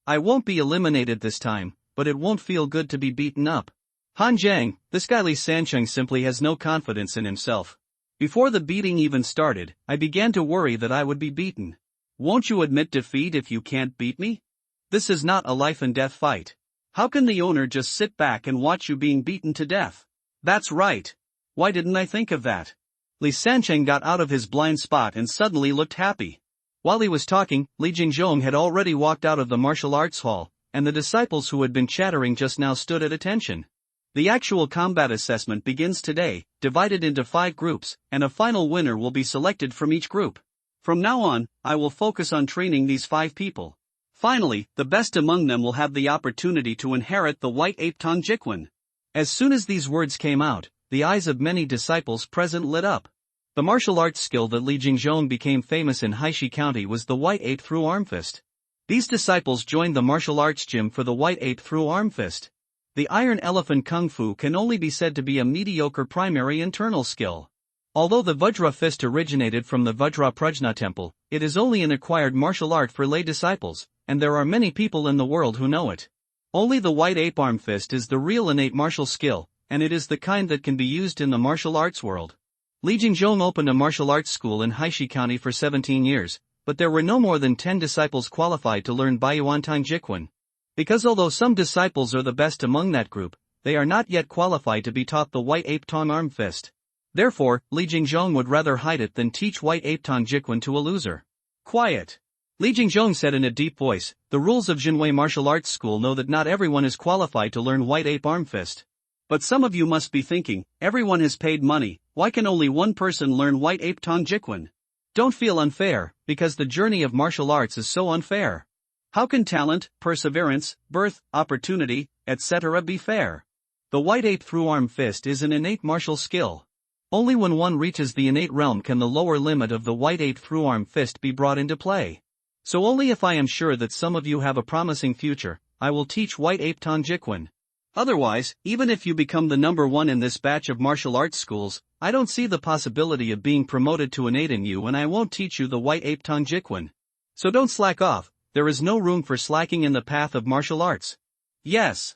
I won't be eliminated this time, but it won't feel good to be beaten up. Han Zhang, this guy Li Sancheng simply has no confidence in himself. Before the beating even started, I began to worry that I would be beaten. Won't you admit defeat if you can't beat me? This is not a life and death fight. How can the owner just sit back and watch you being beaten to death? That's right. Why didn't I think of that? Li Sancheng got out of his blind spot and suddenly looked happy. While he was talking, Li Jingzhong had already walked out of the martial arts hall, and the disciples who had been chattering just now stood at attention. The actual combat assessment begins today, divided into 5 groups, and a final winner will be selected from each group. From now on, I will focus on training these 5 people. Finally, the best among them will have the opportunity to inherit the White Ape Tong Jiquan. As soon as these words came out, the eyes of many disciples present lit up. The martial arts skill that Li Jingzhong became famous in Haishi County was the White Ape Through Arm Fist. These disciples joined the martial arts gym for the White Ape Through Arm Fist. The Iron Elephant Kung Fu can only be said to be a mediocre primary internal skill. Although the Vajra Fist originated from the Vajra Prajna Temple, it is only an acquired martial art for lay disciples, and there are many people in the world who know it. Only the White Ape Arm Fist is the real innate martial skill, and it is the kind that can be used in the martial arts world. Li Jingzhong opened a martial arts school in Haishi County for 17 years, but there were no more than 10 disciples qualified to learn Baiyuan Tang Jiquan. Because although some disciples are the best among that group, they are not yet qualified to be taught the White Ape Tong Arm Fist. Therefore, Li Jingzhong would rather hide it than teach White Ape Tong Jiquan to a loser. Quiet. Li Jingzhong said in a deep voice, the rules of Jinwei Martial Arts School know that not everyone is qualified to learn White Ape Arm Fist. But some of you must be thinking, everyone has paid money, why can only one person learn White Ape Tong Jiquan? Don't feel unfair, because the journey of martial arts is so unfair. How can talent, perseverance, birth, opportunity, etc. be fair? The White Ape Through Arm Fist is an innate martial skill. Only when one reaches the innate realm can the lower limit of the White Ape Through Arm Fist be brought into play. So only if I am sure that some of you have a promising future, I will teach White Ape Tong Jiquan. Otherwise, even if you become the number 1 in this batch of martial arts schools, I don't see the possibility of being promoted to innate in you, and I won't teach you the White Ape Tong Jiquan. So don't slack off, there is no room for slacking in the path of martial arts. Yes.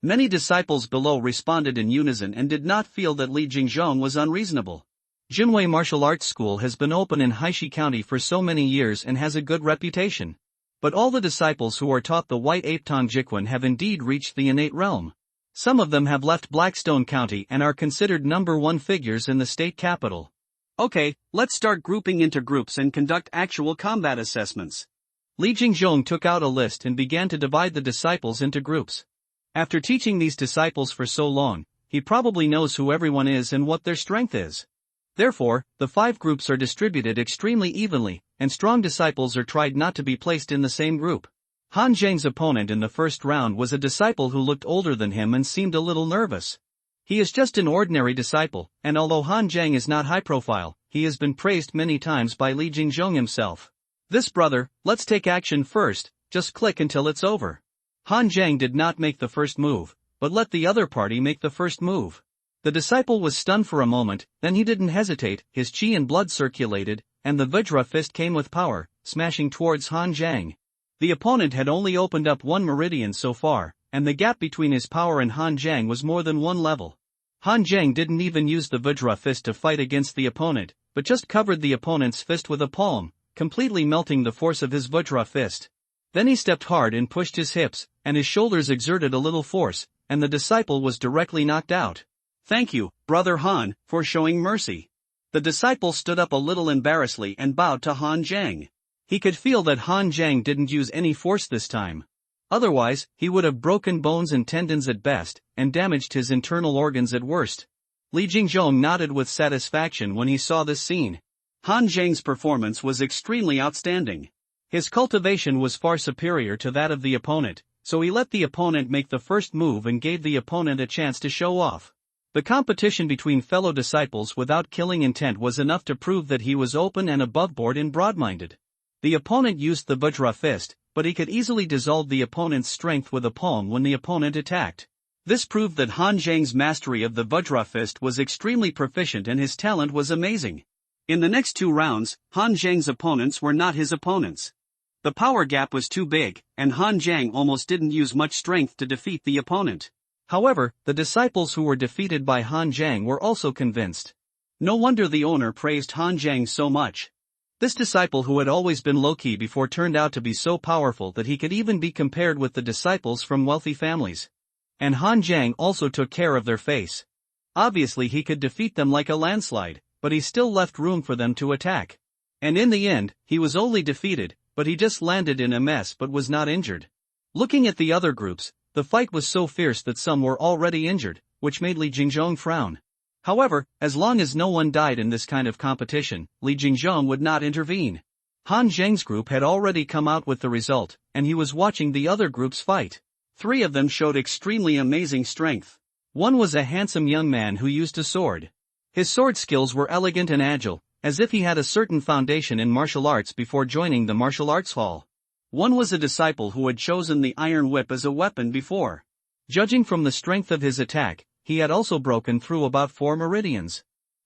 Many disciples below responded in unison and did not feel that Li Jingzhong was unreasonable. Jinwei Martial Arts School has been open in Haishi County for so many years and has a good reputation. But all the disciples who are taught the White Ape Tong Jiquan have indeed reached the innate realm. Some of them have left Blackstone County and are considered number 1 figures in the state capital. Okay, let's start grouping into groups and conduct actual combat assessments. Li Jingzhong took out a list and began to divide the disciples into groups. After teaching these disciples for so long, he probably knows who everyone is and what their strength is. Therefore, the 5 groups are distributed extremely evenly, and strong disciples are tried not to be placed in the same group. Han Zhang's opponent in the first round was a disciple who looked older than him and seemed a little nervous. He is just an ordinary disciple, and although Han Zhang is not high profile, he has been praised many times by Li Jingzhong himself. This brother, let's take action first, just click until it's over. Han Zhang did not make the first move, but let the other party make the first move. The disciple was stunned for a moment, then he didn't hesitate, his chi and blood circulated, and the Vajra fist came with power, smashing towards Han Zhang. The opponent had only opened up 1 meridian so far, and the gap between his power and Han Zhang was more than 1 level. Han Zhang didn't even use the Vajra fist to fight against the opponent, but just covered the opponent's fist with a palm, completely melting the force of his Vajra fist. Then he stepped hard and pushed his hips, and his shoulders exerted a little force, and the disciple was directly knocked out. Thank you, Brother Han, for showing mercy. The disciple stood up a little embarrassedly and bowed to Han Zhang. He could feel that Han Zhang didn't use any force this time. Otherwise, he would have broken bones and tendons at best, and damaged his internal organs at worst. Li Jingjong nodded with satisfaction when he saw this scene. Han Zhang's performance was extremely outstanding. His cultivation was far superior to that of the opponent, so he let the opponent make the first move and gave the opponent a chance to show off. The competition between fellow disciples without killing intent was enough to prove that he was open and aboveboard and broad-minded. The opponent used the Vajra fist, but he could easily dissolve the opponent's strength with a palm when the opponent attacked. This proved that Han Zhang's mastery of the Vajra fist was extremely proficient and his talent was amazing. In the next 2 rounds, Han Zhang's opponents were not his opponents. The power gap was too big, and Han Zhang almost didn't use much strength to defeat the opponent. However, the disciples who were defeated by Han Zhang were also convinced. No wonder the owner praised Han Zhang so much. This disciple who had always been low-key before turned out to be so powerful that he could even be compared with the disciples from wealthy families. And Han Zhang also took care of their face. Obviously he could defeat them like a landslide, but he still left room for them to attack. And in the end, he was only defeated, but he just landed in a mess but was not injured. Looking at the other groups, the fight was so fierce that some were already injured, which made Li Jingjong frown. However, as long as no one died in this kind of competition, Li Jingjong would not intervene. Han Zhang's group had already come out with the result, and he was watching the other groups fight. 3 of them showed extremely amazing strength. One was a handsome young man who used a sword. His sword skills were elegant and agile, as if he had a certain foundation in martial arts before joining the martial arts hall. One was a disciple who had chosen the iron whip as a weapon before. Judging from the strength of his attack, he had also broken through about 4 meridians.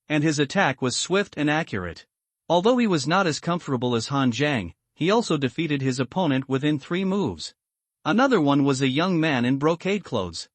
And his attack was swift and accurate. Although he was not as comfortable as Han Zhang, he also defeated his opponent within 3 moves. Another one was a young man in brocade clothes.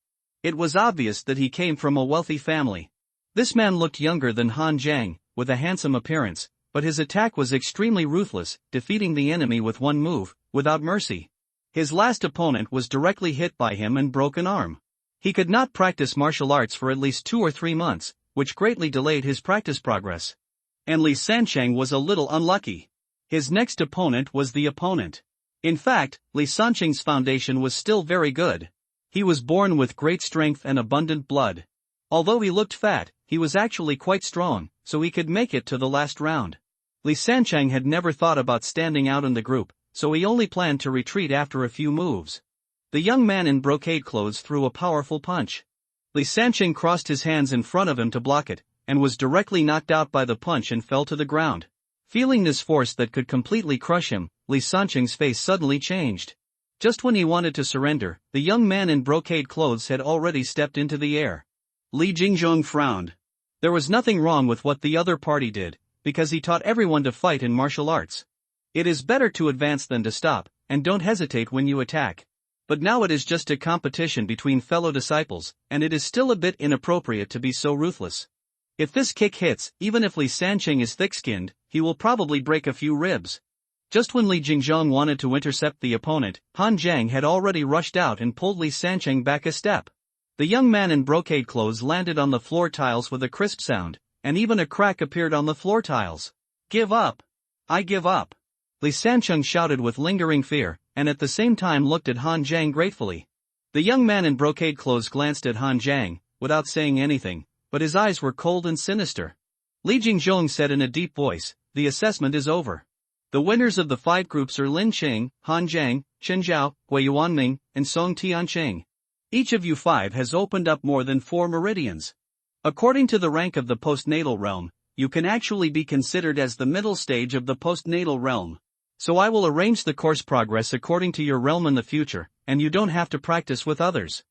It was obvious that he came from a wealthy family. This man looked younger than Han Zhang, with a handsome appearance, but his attack was extremely ruthless, defeating the enemy with 1 move, without mercy. His last opponent was directly hit by him and broke an arm. He could not practice martial arts for at least 2 or 3 months, which greatly delayed his practice progress. And Li Sancheng was a little unlucky. His next opponent was the opponent. In fact, Li Sancheng's foundation was still very good. He was born with great strength and abundant blood. Although he looked fat, he was actually quite strong, so he could make it to the last round. Li Sancheng had never thought about standing out in the group, so he only planned to retreat after a few moves. The young man in brocade clothes threw a powerful punch. Li Sancheng crossed his hands in front of him to block it, and was directly knocked out by the punch and fell to the ground. Feeling this force that could completely crush him, Li Sancheng's face suddenly changed. Just when he wanted to surrender, the young man in brocade clothes had already stepped into the air. Li Jingjong frowned. There was nothing wrong with what the other party did, because he taught everyone to fight in martial arts. It is better to advance than to stop, and don't hesitate when you attack. But now it is just a competition between fellow disciples, and it is still a bit inappropriate to be so ruthless. If this kick hits, even if Li Sancheng is thick-skinned, he will probably break a few ribs. Just when Li Jingjong wanted to intercept the opponent, Han Zhang had already rushed out and pulled Li Sancheng back a step. The young man in brocade clothes landed on the floor tiles with a crisp sound, and even a crack appeared on the floor tiles. "Give up! I give up!" Li Sancheng shouted with lingering fear, and at the same time looked at Han Zhang gratefully. The young man in brocade clothes glanced at Han Zhang, without saying anything, but his eyes were cold and sinister. Li Jingjong said in a deep voice, "The assessment is over. The winners of the 5 groups are Lin Qing, Han Zhang, Chen Zhao, Hui Yuanming, and Song Tianqing. Each of you 5 has opened up more than 4 meridians. According to the rank of the postnatal realm, you can actually be considered as the middle stage of the postnatal realm. So I will arrange the course progress according to your realm in the future, and you don't have to practice with others.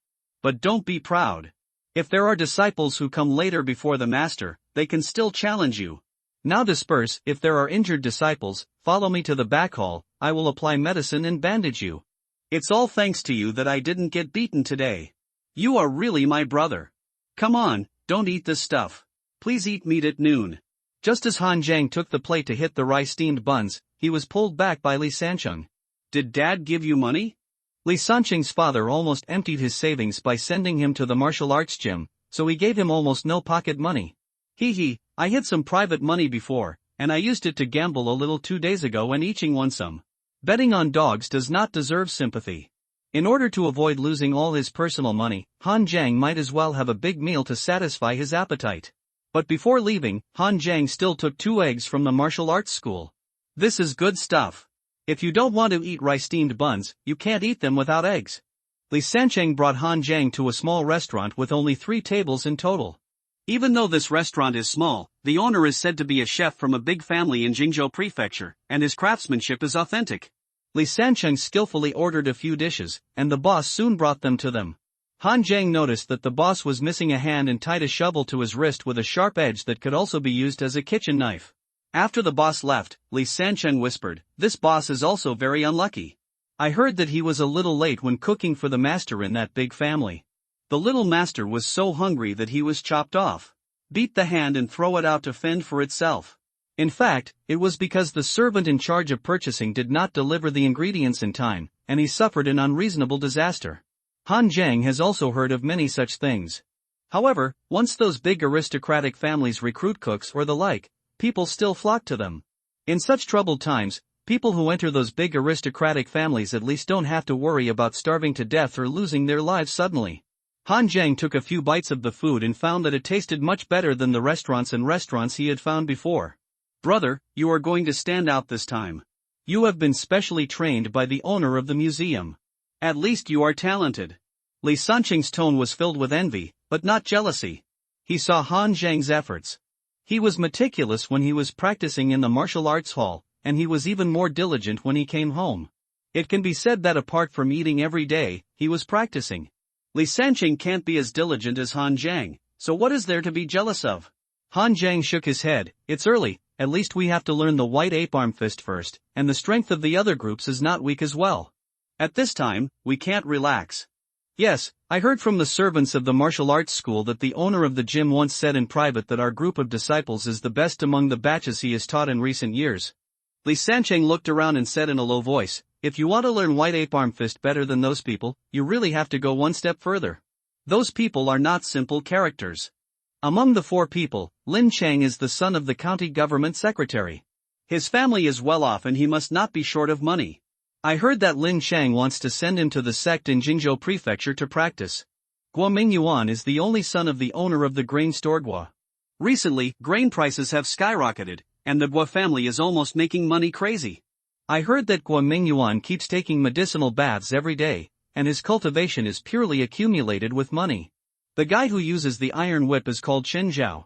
But don't be proud. If there are disciples who come later before the master, they can still challenge you. Now disperse. If there are injured disciples, follow me to the back hall, I will apply medicine and bandage you. It's all thanks to you that I didn't get beaten today. You are really my brother. Come on, don't eat this stuff. Please eat meat at noon." Just as Han Zhang took the plate to hit the rice-steamed buns, he was pulled back by Li Sancheng. "Did Dad give you money?" Li Sancheng's father almost emptied his savings by sending him to the martial arts gym, so he gave him almost no pocket money. Hee, I hid some private money before, and I used it to gamble a little 2 days ago and eaching won some. Betting on dogs does not deserve sympathy. In order to avoid losing all his personal money, Han Jiang might as well have a big meal to satisfy his appetite. But before leaving, Han Jiang still took 2 eggs from the martial arts school. This is good stuff. If you don't want to eat rice-steamed buns, you can't eat them without eggs. Li Sancheng brought Han Jiang to a small restaurant with only 3 tables in total. Even though this restaurant is small, the owner is said to be a chef from a big family in Jingzhou Prefecture, and his craftsmanship is authentic. Li Sancheng skillfully ordered a few dishes, and the boss soon brought them to them. Han Jiang noticed that the boss was missing a hand and tied a shovel to his wrist with a sharp edge that could also be used as a kitchen knife. After the boss left, Li Sancheng whispered, "This boss is also very unlucky. I heard that he was a little late when cooking for the master in that big family. The little master was so hungry that he was chopped off. Beat the hand and throw it out to fend for itself. In fact, it was because the servant in charge of purchasing did not deliver the ingredients in time, and he suffered an unreasonable disaster." Han Jiang has also heard of many such things. However, once those big aristocratic families recruit cooks or the like, people still flock to them. In such troubled times, people who enter those big aristocratic families at least don't have to worry about starving to death or losing their lives suddenly. Han Jiang took a few bites of the food and found that it tasted much better than the restaurants he had found before. "Brother, you are going to stand out this time. You have been specially trained by the owner of the museum. At least you are talented." Li Sancheng's tone was filled with envy, but not jealousy. He saw Han Jiang's efforts. He was meticulous when he was practicing in the martial arts hall, and he was even more diligent when he came home. It can be said that apart from eating every day, he was practicing. Li Sancheng can't be as diligent as Han Jiang, so what is there to be jealous of? Han Jiang shook his head. "It's early, at least we have to learn the white ape arm fist first, and the strength of the other groups is not weak as well. At this time, we can't relax." "Yes, I heard from the servants of the martial arts school that the owner of the gym once said in private that our group of disciples is the best among the batches he has taught in recent years." Li Sancheng looked around and said in a low voice, "If you want to learn white ape arm fist better than those people, you really have to go one step further. Those people are not simple characters. Among the 4 people, Lin Chang is the son of the county government secretary. His family is well off and he must not be short of money. I heard that Lin Chang wants to send him to the sect in Jingzhou Prefecture to practice. Guo Mingyuan is the only son of the owner of the grain store Guo. Recently, grain prices have skyrocketed, and the Guo family is almost making money crazy. I heard that Guo Mingyuan keeps taking medicinal baths every day, and his cultivation is purely accumulated with money. The guy who uses the iron whip is called Chen Zhao.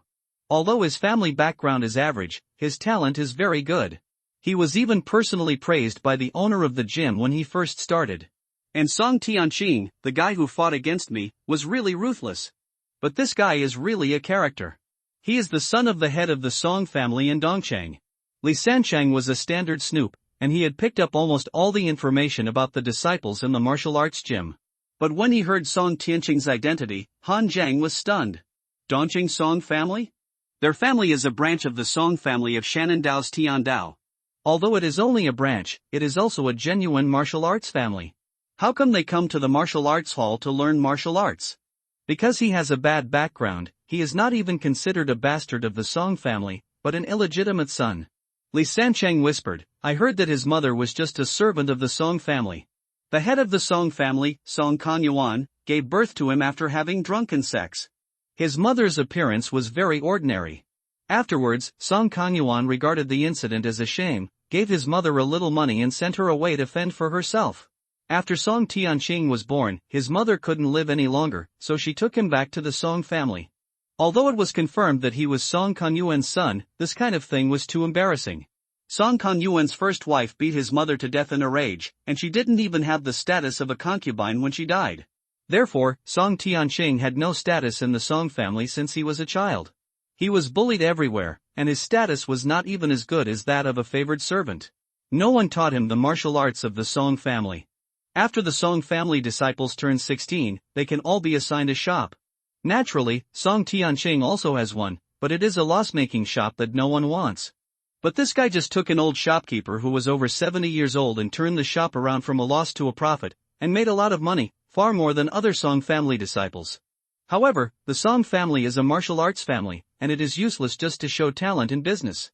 Although his family background is average, his talent is very good. He was even personally praised by the owner of the gym when he first started. And Song Tianqing, the guy who fought against me, was really ruthless. But this guy is really a character. He is the son of the head of the Song family in Dongchang. Li Sancheng was a standard snoop, and he had picked up almost all the information about the disciples in the martial arts gym. But when he heard Song Tianqing's identity, Han Jiang was stunned. Dongchang Song family? Their family is a branch of the Song family of Shanandao's Tiandao. Although it is only a branch, it is also a genuine martial arts family. How come they come to the martial arts hall to learn martial arts? Because he has a bad background, he is not even considered a bastard of the Song family, but an illegitimate son. Li Sancheng whispered, "I heard that his mother was just a servant of the Song family. The head of the Song family, Song Kanyuan, gave birth to him after having drunken sex. His mother's appearance was very ordinary. Afterwards, Song Kanyuan regarded the incident as a shame, gave his mother a little money and sent her away to fend for herself. After Song Tianqing was born, his mother couldn't live any longer, so she took him back to the Song family. Although it was confirmed that he was Song Kanyuan's son, this kind of thing was too embarrassing. Song Kanyuan's first wife beat his mother to death in a rage, and she didn't even have the status of a concubine when she died. Therefore, Song Tianqing had no status in the Song family since he was a child. He was bullied everywhere, and his status was not even as good as that of a favored servant. No one taught him the martial arts of the Song family. After the Song family disciples turn 16, they can all be assigned a shop. Naturally, Song Tianqing also has one, but it is a loss-making shop that no one wants. But this guy just took an old shopkeeper who was over 70 years old and turned the shop around from a loss to a profit, and made a lot of money, far more than other Song family disciples. However, the Song family is a martial arts family, and it is useless just to show talent in business.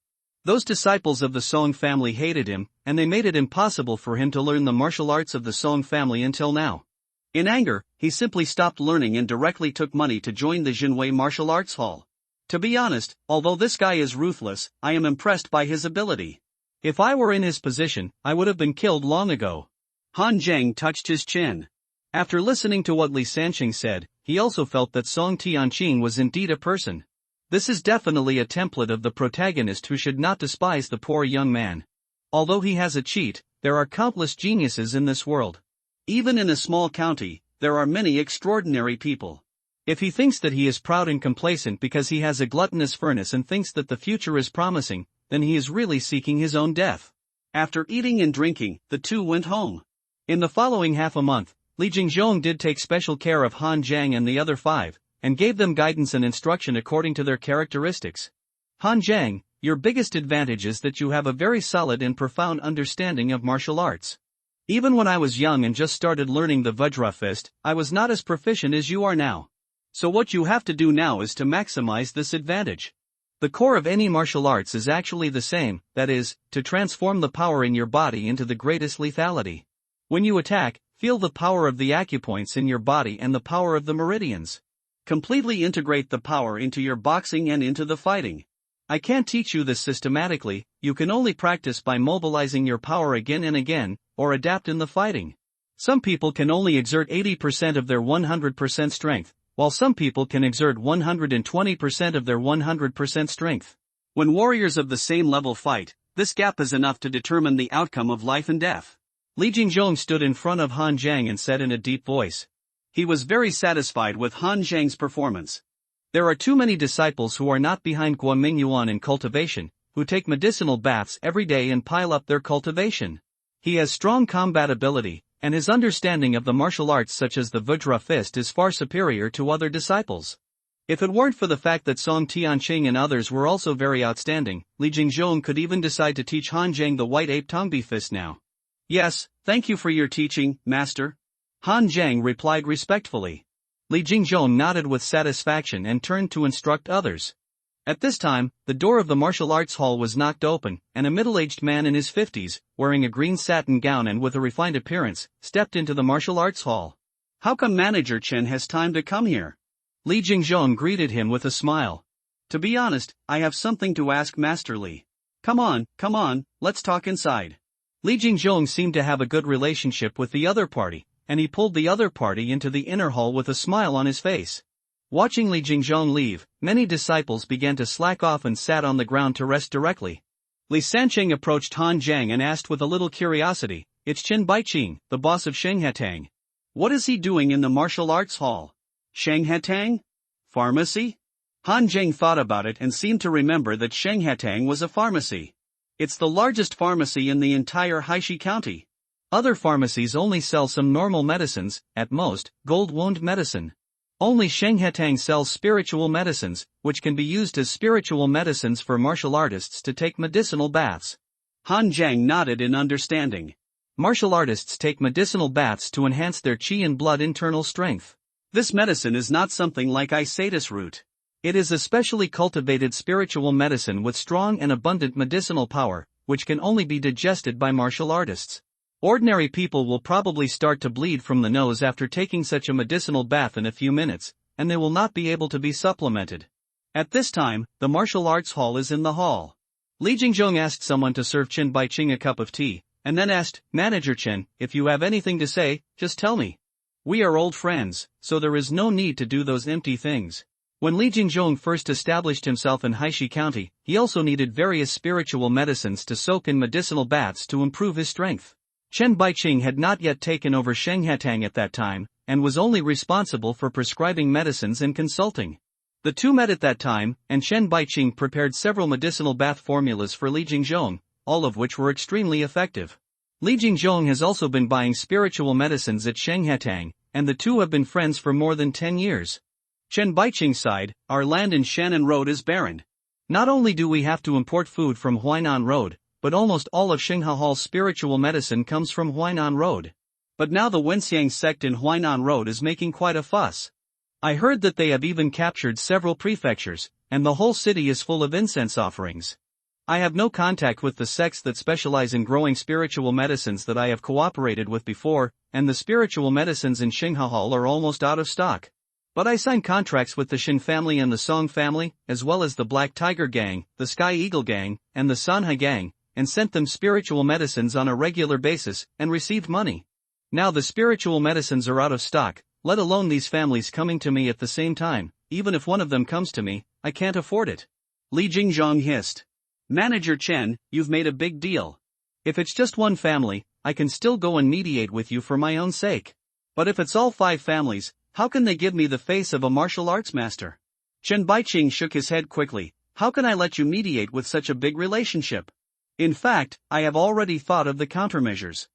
Those disciples of the Song family hated him, and they made it impossible for him to learn the martial arts of the Song family until now. In anger, he simply stopped learning and directly took money to join the Jinwei Martial Arts Hall. To be honest, although this guy is ruthless, I am impressed by his ability. If I were in his position, I would have been killed long ago. Han Zhang touched his chin. After listening to what Li Sanqing said, he also felt that Song Tianqing was indeed a person. This is definitely a template of the protagonist who should not despise the poor young man. Although he has a cheat, there are countless geniuses in this world. Even in a small county, there are many extraordinary people. If he thinks that he is proud and complacent because he has a gluttonous furnace and thinks that the future is promising, then he is really seeking his own death. After eating and drinking, the two went home. In the following half a month, Li Jingzhong did take special care of Han Zhang and the other 5, and gave them guidance and instruction according to their characteristics. Han Zhang, your biggest advantage is that you have a very solid and profound understanding of martial arts. Even when I was young and just started learning the Vajra fist, I was not as proficient as you are now. So what you have to do now is to maximize this advantage. The core of any martial arts is actually the same, that is, to transform the power in your body into the greatest lethality. When you attack, feel the power of the acupoints in your body and the power of the meridians. Completely integrate the power into your boxing and into the fighting. I can't teach you this systematically, you can only practice by mobilizing your power again and again, or adapt in the fighting. Some people can only exert 80% of their 100% strength, while some people can exert 120% of their 100% strength. When warriors of the same level fight, this gap is enough to determine the outcome of life and death. Li Jingzhong stood in front of Han Zhang and said in a deep voice. He was very satisfied with Han Zhang's performance. There are too many disciples who are not behind Guoming Yuan in cultivation, who take medicinal baths every day and pile up their cultivation. He has strong combat ability, and his understanding of the martial arts such as the Vajra fist is far superior to other disciples. If it weren't for the fact that Song Tianqing and others were also very outstanding, Li Jingzhong could even decide to teach Han Zhang the white ape Tongbi fist now. Yes, thank you for your teaching, master. Han Zhang replied respectfully. Li Jingzhong nodded with satisfaction and turned to instruct others. At this time, the door of the martial arts hall was knocked open, and a middle-aged man in his 50s, wearing a green satin gown and with a refined appearance, stepped into the martial arts hall. How come Manager Chen has time to come here? Li Jingzhong greeted him with a smile. To be honest, I have something to ask Master Li. Come on, let's talk inside. Li Jingzhong seemed to have a good relationship with the other party, and he pulled the other party into the inner hall with a smile on his face. Watching Li Jingzhong leave, many disciples began to slack off and sat on the ground to rest directly. Li Sanqing approached Han Zhang and asked with a little curiosity, "It's Chen Baiqing, the boss of Shenghatang. What is he doing in the martial arts hall? Shenghatang? Pharmacy?" Han Zhang thought about it and seemed to remember that Shenghatang was a pharmacy. It's the largest pharmacy in the entire Haishi County. Other pharmacies only sell some normal medicines, at most, gold wound medicine. Only Shenghatang sells spiritual medicines, which can be used as spiritual medicines for martial artists to take medicinal baths. Han Zhang nodded in understanding. Martial artists take medicinal baths to enhance their qi and blood internal strength. This medicine is not something like Isatis root. It is a specially cultivated spiritual medicine with strong and abundant medicinal power, which can only be digested by martial artists. Ordinary people will probably start to bleed from the nose after taking such a medicinal bath in a few minutes, and they will not be able to be supplemented. At this time, the martial arts hall is in the hall. Li Jingzhong asked someone to serve Chen Baiqing a cup of tea, and then asked, "Manager Chen, if you have anything to say, just tell me. We are old friends, so there is no need to do those empty things." When Li Jingzhong first established himself in Haishi County, he also needed various spiritual medicines to soak in medicinal baths to improve his strength. Chen Baiqing had not yet taken over Shenghatang at that time, and was only responsible for prescribing medicines and consulting. The two met at that time, and Chen Baiqing prepared several medicinal bath formulas for Li Jingzhong, all of which were extremely effective. Li Jingzhong has also been buying spiritual medicines at Shenghatang, and the two have been friends for more than 10 years. Chen Baiqing sighed, "Our land in Shannon Road is barren. Not only do we have to import food from Huainan Road, but almost all of Xingha Hall's spiritual medicine comes from Huainan Road. But now the Wenxiang sect in Huainan Road is making quite a fuss. I heard that they have even captured several prefectures, and the whole city is full of incense offerings. I have no contact with the sects that specialize in growing spiritual medicines that I have cooperated with before, and the spiritual medicines in Xinghahal are almost out of stock. But I signed contracts with the Shin family and the Song family, as well as the Black Tiger Gang, the Sky Eagle Gang, and the Sanhai Gang, and sent them spiritual medicines on a regular basis, and received money. Now the spiritual medicines are out of stock, let alone these families coming to me at the same time. Even if one of them comes to me, I can't afford it. Li Jingzhong hissed. Manager Chen, you've made a big deal. If it's just one family, I can still go and mediate with you for my own sake. But if it's all 5 families, how can they give me the face of a martial arts master? Chen Baiqing shook his head quickly. How can I let you mediate with such a big relationship? In fact, I have already thought of the countermeasures.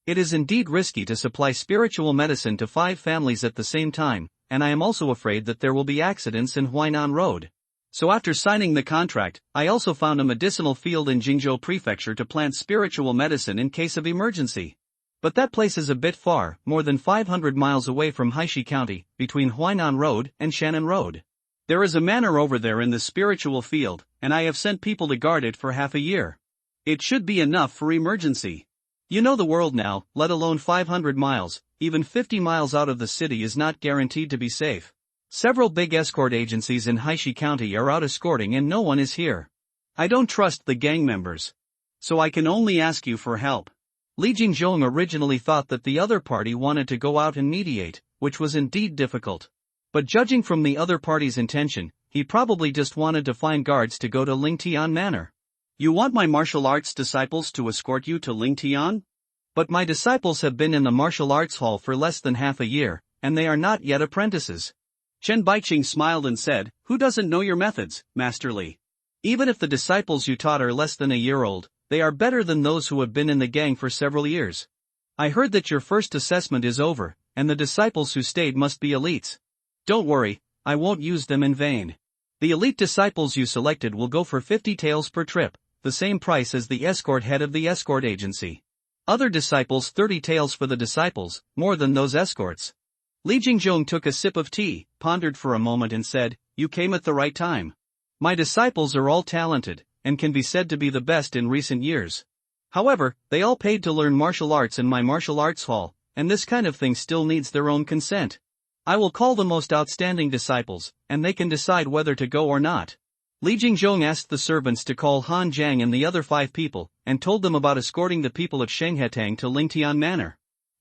It is indeed risky to supply spiritual medicine to 5 families at the same time, and I am also afraid that there will be accidents in Huainan Road. So after signing the contract, I also found a medicinal field in Jingzhou Prefecture to plant spiritual medicine in case of emergency. But that place is a bit far, more than 500 miles away from Haishi County, between Huainan Road and Shannon Road. There is a manor over there in the spiritual field, and I have sent people to guard it for half a year. It should be enough for emergency. You know the world now, let alone 500 miles, even 50 miles out of the city is not guaranteed to be safe. Several big escort agencies in Haishi County are out escorting and no one is here. I don't trust the gang members. So I can only ask you for help. Li Jingzhong originally thought that the other party wanted to go out and mediate, which was indeed difficult. But judging from the other party's intention, he probably just wanted to find guards to go to Lingtian Manor. You want my martial arts disciples to escort you to Lingtian? But my disciples have been in the martial arts hall for less than half a year, and they are not yet apprentices. Chen Baiqing smiled and said, who doesn't know your methods, Master Li? Even if the disciples you taught are less than a year old, they are better than those who have been in the gang for several years. I heard that your first assessment is over, and the disciples who stayed must be elites. Don't worry, I won't use them in vain. The elite disciples you selected will go for 50 taels per trip, the same price as the escort head of the escort agency. Other disciples 30 taels for the disciples, more than those escorts. Li Jingzhong took a sip of tea, pondered for a moment and said, you came at the right time. My disciples are all talented, and can be said to be the best in recent years. However, they all paid to learn martial arts in my martial arts hall, and this kind of thing still needs their own consent. I will call the most outstanding disciples, and they can decide whether to go or not. Li Jingzhong asked the servants to call Han Jiang and the other 5 people, and told them about escorting the people of Shenghetang to Lingtian Manor.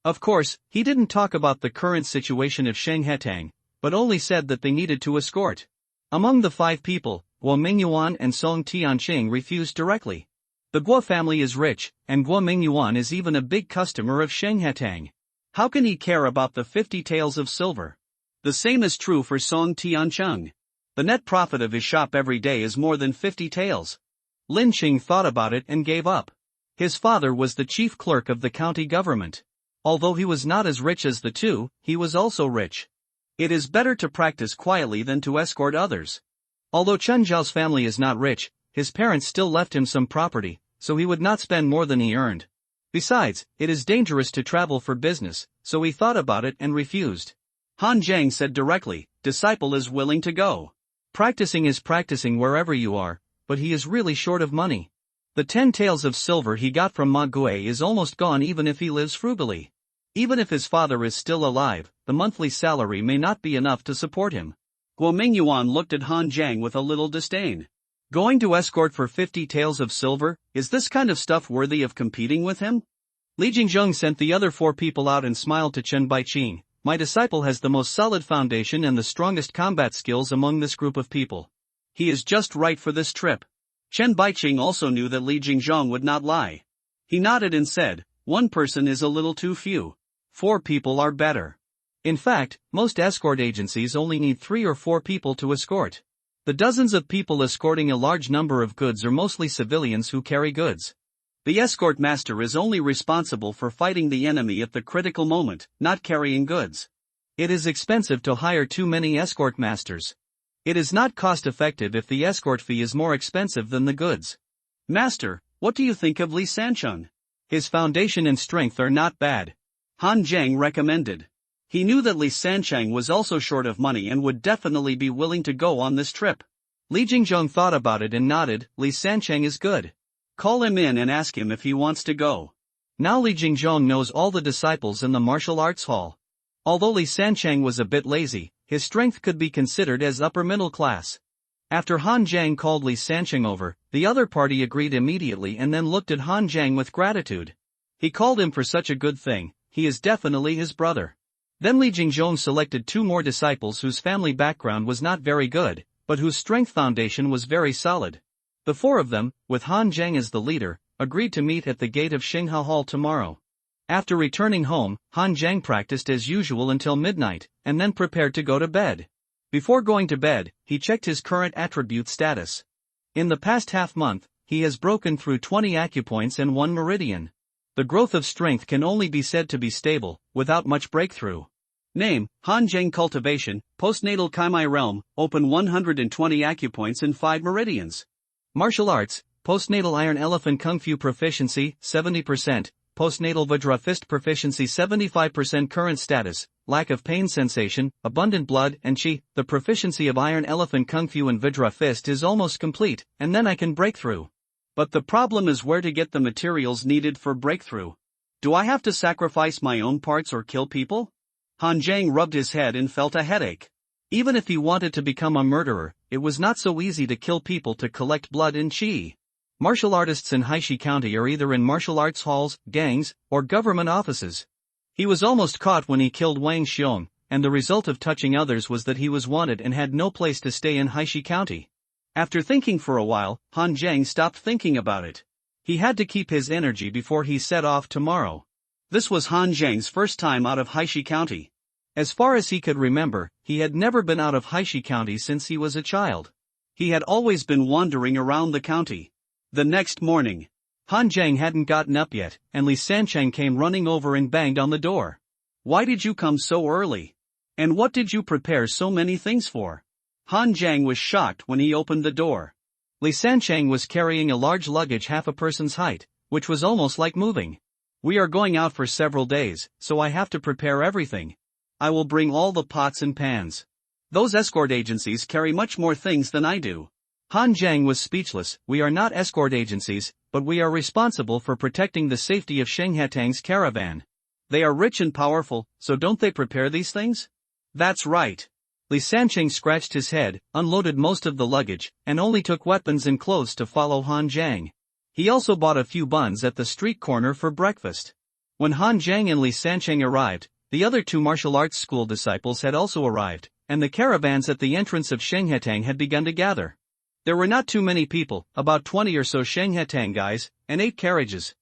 Of course, he didn't talk about the current situation of Shenghetang, but only said that they needed to escort. Among the 5 people, Guo Mingyuan and Song Tianqing refused directly. The Guo family is rich, and Guo Mingyuan is even a big customer of Shenghetang. How can he care about the 50 taels of silver? The same is true for Song Tianqing. The net profit of his shop every day is more than 50 taels. Lin Qing thought about it and gave up. His father was the chief clerk of the county government. Although he was not as rich as the 2, he was also rich. It is better to practice quietly than to escort others. Although Chen Zhao's family is not rich, his parents still left him some property, so he would not spend more than he earned. Besides, it is dangerous to travel for business, so he thought about it and refused. Han Jiang said directly, disciple is willing to go. Practicing is practicing wherever you are, but he is really short of money. The 10 taels of silver he got from Ma Gui is almost gone even if he lives frugally. Even if his father is still alive, the monthly salary may not be enough to support him. Guo Mingyuan looked at Han Jiang with a little disdain. Going to escort for 50 taels of silver, is this kind of stuff worthy of competing with him? Li Jingzhong sent the other 4 people out and smiled to Chen Baiqing. My disciple has the most solid foundation and the strongest combat skills among this group of people. He is just right for this trip. Chen Baiqing also knew that Li Jingzhong would not lie. He nodded and said, 1 person is a little too few. 4 people are better. In fact, most escort agencies only need 3 or 4 people to escort. The dozens of people escorting a large number of goods are mostly civilians who carry goods. The escort master is only responsible for fighting the enemy at the critical moment, not carrying goods. It is expensive to hire too many escort masters. It is not cost-effective if the escort fee is more expensive than the goods. Master, what do you think of Li Sancheng? His foundation and strength are not bad. Han Jiang recommended. He knew that Li Sancheng was also short of money and would definitely be willing to go on this trip. Li Jingzhong thought about it and nodded. Li Sancheng is good. Call him in and ask him if he wants to go. Now Li Jingzhong knows all the disciples in the martial arts hall. Although Li Sancheng was a bit lazy, his strength could be considered as upper middle class. After Han Jiang called Li Sancheng over, the other party agreed immediately and then looked at Han Jiang with gratitude. He called him for such a good thing, he is definitely his brother. Then Li Jingzhong selected 2 more disciples whose family background was not very good, but whose strength foundation was very solid. The 4 of them, with Han Jiang as the leader, agreed to meet at the gate of Xinghe Hall tomorrow. After returning home, Han Jiang practiced as usual until midnight, and then prepared to go to bed. Before going to bed, he checked his current attribute status. In the past half-month, he has broken through 20 acupoints and 1 meridian. The growth of strength can only be said to be stable, without much breakthrough. Name, Han Jiang Cultivation, Postnatal Kaimai Realm, Open 120 acupoints and 5 meridians. Martial Arts, Postnatal Iron Elephant Kung Fu Proficiency, 70%, Postnatal Vajra Fist Proficiency 75%. Current status, lack of pain sensation, abundant blood and chi. The proficiency of Iron Elephant Kung Fu and Vajra Fist is almost complete, and then I can break through. But the problem is where to get the materials needed for breakthrough. Do I have to sacrifice my own parts or kill people? Han Jiang rubbed his head and felt a headache. Even if he wanted to become a murderer, it was not so easy to kill people to collect blood and chi. Martial artists in Haishi County are either in martial arts halls, gangs, or government offices. He was almost caught when he killed Wang Xiong, and the result of touching others was that he was wanted and had no place to stay in Haishi County. After thinking for a while, Han Jiang stopped thinking about it. He had to keep his energy before he set off tomorrow. This was Han Jiang's first time out of Haishi County. As far as he could remember, he had never been out of Haishi County since he was a child. He had always been wandering around the county. The next morning, Han Jiang hadn't gotten up yet, and Li Sancheng came running over and banged on the door. Why did you come so early? And what did you prepare so many things for? Han Jiang was shocked when he opened the door. Li Sancheng was carrying a large luggage half a person's height, which was almost like moving. We are going out for several days, so I have to prepare everything. I will bring all the pots and pans. Those escort agencies carry much more things than I do. Han Jiang was speechless. We are not escort agencies, but we are responsible for protecting the safety of Sheng Hetang's caravan. They are rich and powerful, so don't they prepare these things? That's right. Li Sancheng scratched his head, unloaded most of the luggage, and only took weapons and clothes to follow Han Jiang. He also bought a few buns at the street corner for breakfast. When Han Jiang and Li Sancheng arrived, the other 2 martial arts school disciples had also arrived, and the caravans at the entrance of Sheng Hetang had begun to gather. There were not too many people, about 20 or so Sheng Hetang guys, and 8 carriages.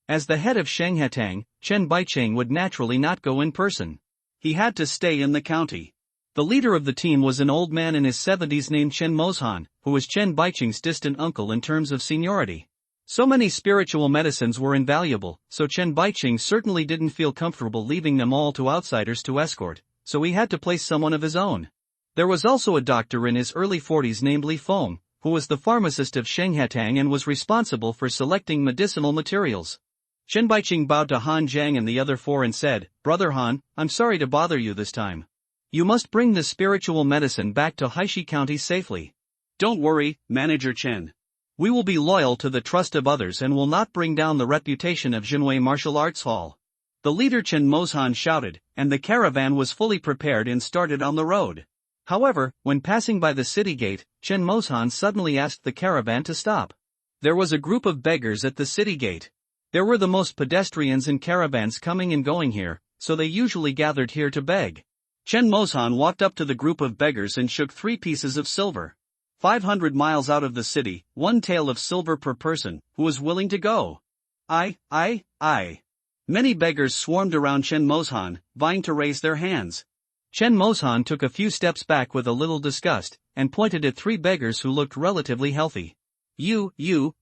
As the head of Sheng Hetang, Chen Baicheng would naturally not go in person. He had to stay in the county. The leader of the team was an old man in his 70s named Chen Mozhan, who was Chen Baicheng's distant uncle in terms of seniority. So many spiritual medicines were invaluable, so Chen Baicheng certainly didn't feel comfortable leaving them all to outsiders to escort, so he had to place someone of his own. There was also a doctor in his early 40s named Li Feng, who was the pharmacist of Sheng Hetang and was responsible for selecting medicinal materials. Chen Baicheng bowed to Han Jiang and the other 4 and said, "Brother Han, I'm sorry to bother you this time. You must bring the spiritual medicine back to Haishi County safely. Don't worry, Manager Chen. We will be loyal to the trust of others and will not bring down the reputation of Jinwei Martial Arts Hall." The leader Chen Mozhan shouted, and the caravan was fully prepared and started on the road. However, when passing by the city gate, Chen Mozhan suddenly asked the caravan to stop. There was a group of beggars at the city gate. There were the most pedestrians and caravans coming and going here, so they usually gathered here to beg. Chen Mozhan walked up to the group of beggars and shook 3 pieces of silver. 500 miles out of the city, 1 tael of silver per person, who was willing to go. I. Many beggars swarmed around Chen Mozhan, vying to raise their hands. Chen Mozhan took a few steps back with a little disgust, and pointed at 3 beggars who looked relatively healthy. You,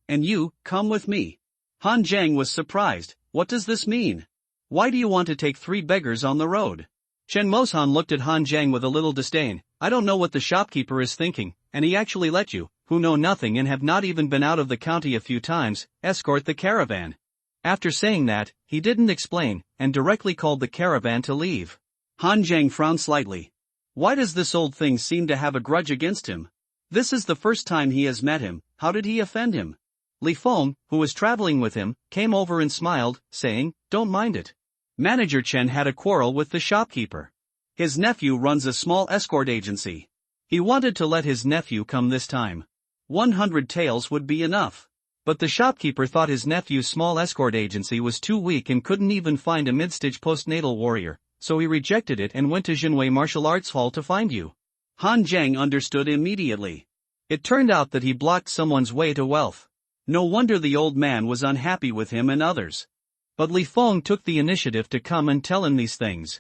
and you, come with me. Han Jiang was surprised. What does this mean? Why do you want to take 3 beggars on the road? Chen Mozhan looked at Han Jiang with a little disdain. I don't know what the shopkeeper is thinking, and he actually let you, who know nothing and have not even been out of the county a few times, escort the caravan. After saying that, he didn't explain, and directly called the caravan to leave. Han Jiang frowned slightly. Why does this old thing seem to have a grudge against him? This is the first time he has met him. How did he offend him? Li Feng, who was traveling with him, came over and smiled, saying, "Don't mind it." Manager Chen had a quarrel with the shopkeeper. His nephew runs a small escort agency. He wanted to let his nephew come this time. 100 taels would be enough. But the shopkeeper thought his nephew's small escort agency was too weak and couldn't even find a mid-stage postnatal warrior, so he rejected it and went to Jinwei Martial Arts Hall to find you. Han Zhang understood immediately. It turned out that he blocked someone's way to wealth. No wonder the old man was unhappy with him and others. But Li Feng took the initiative to come and tell him these things.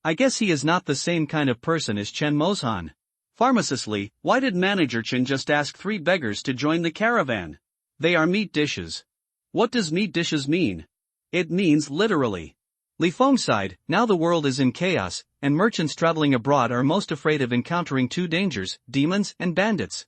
I guess he is not the same kind of person as Chen Mozhan. Pharmacist Li, why did Manager Chen just ask 3 beggars to join the caravan? They are meat dishes. What does meat dishes mean? It means literally. Li Feng sighed, now the world is in chaos, and merchants traveling abroad are most afraid of encountering 2 dangers, demons and bandits.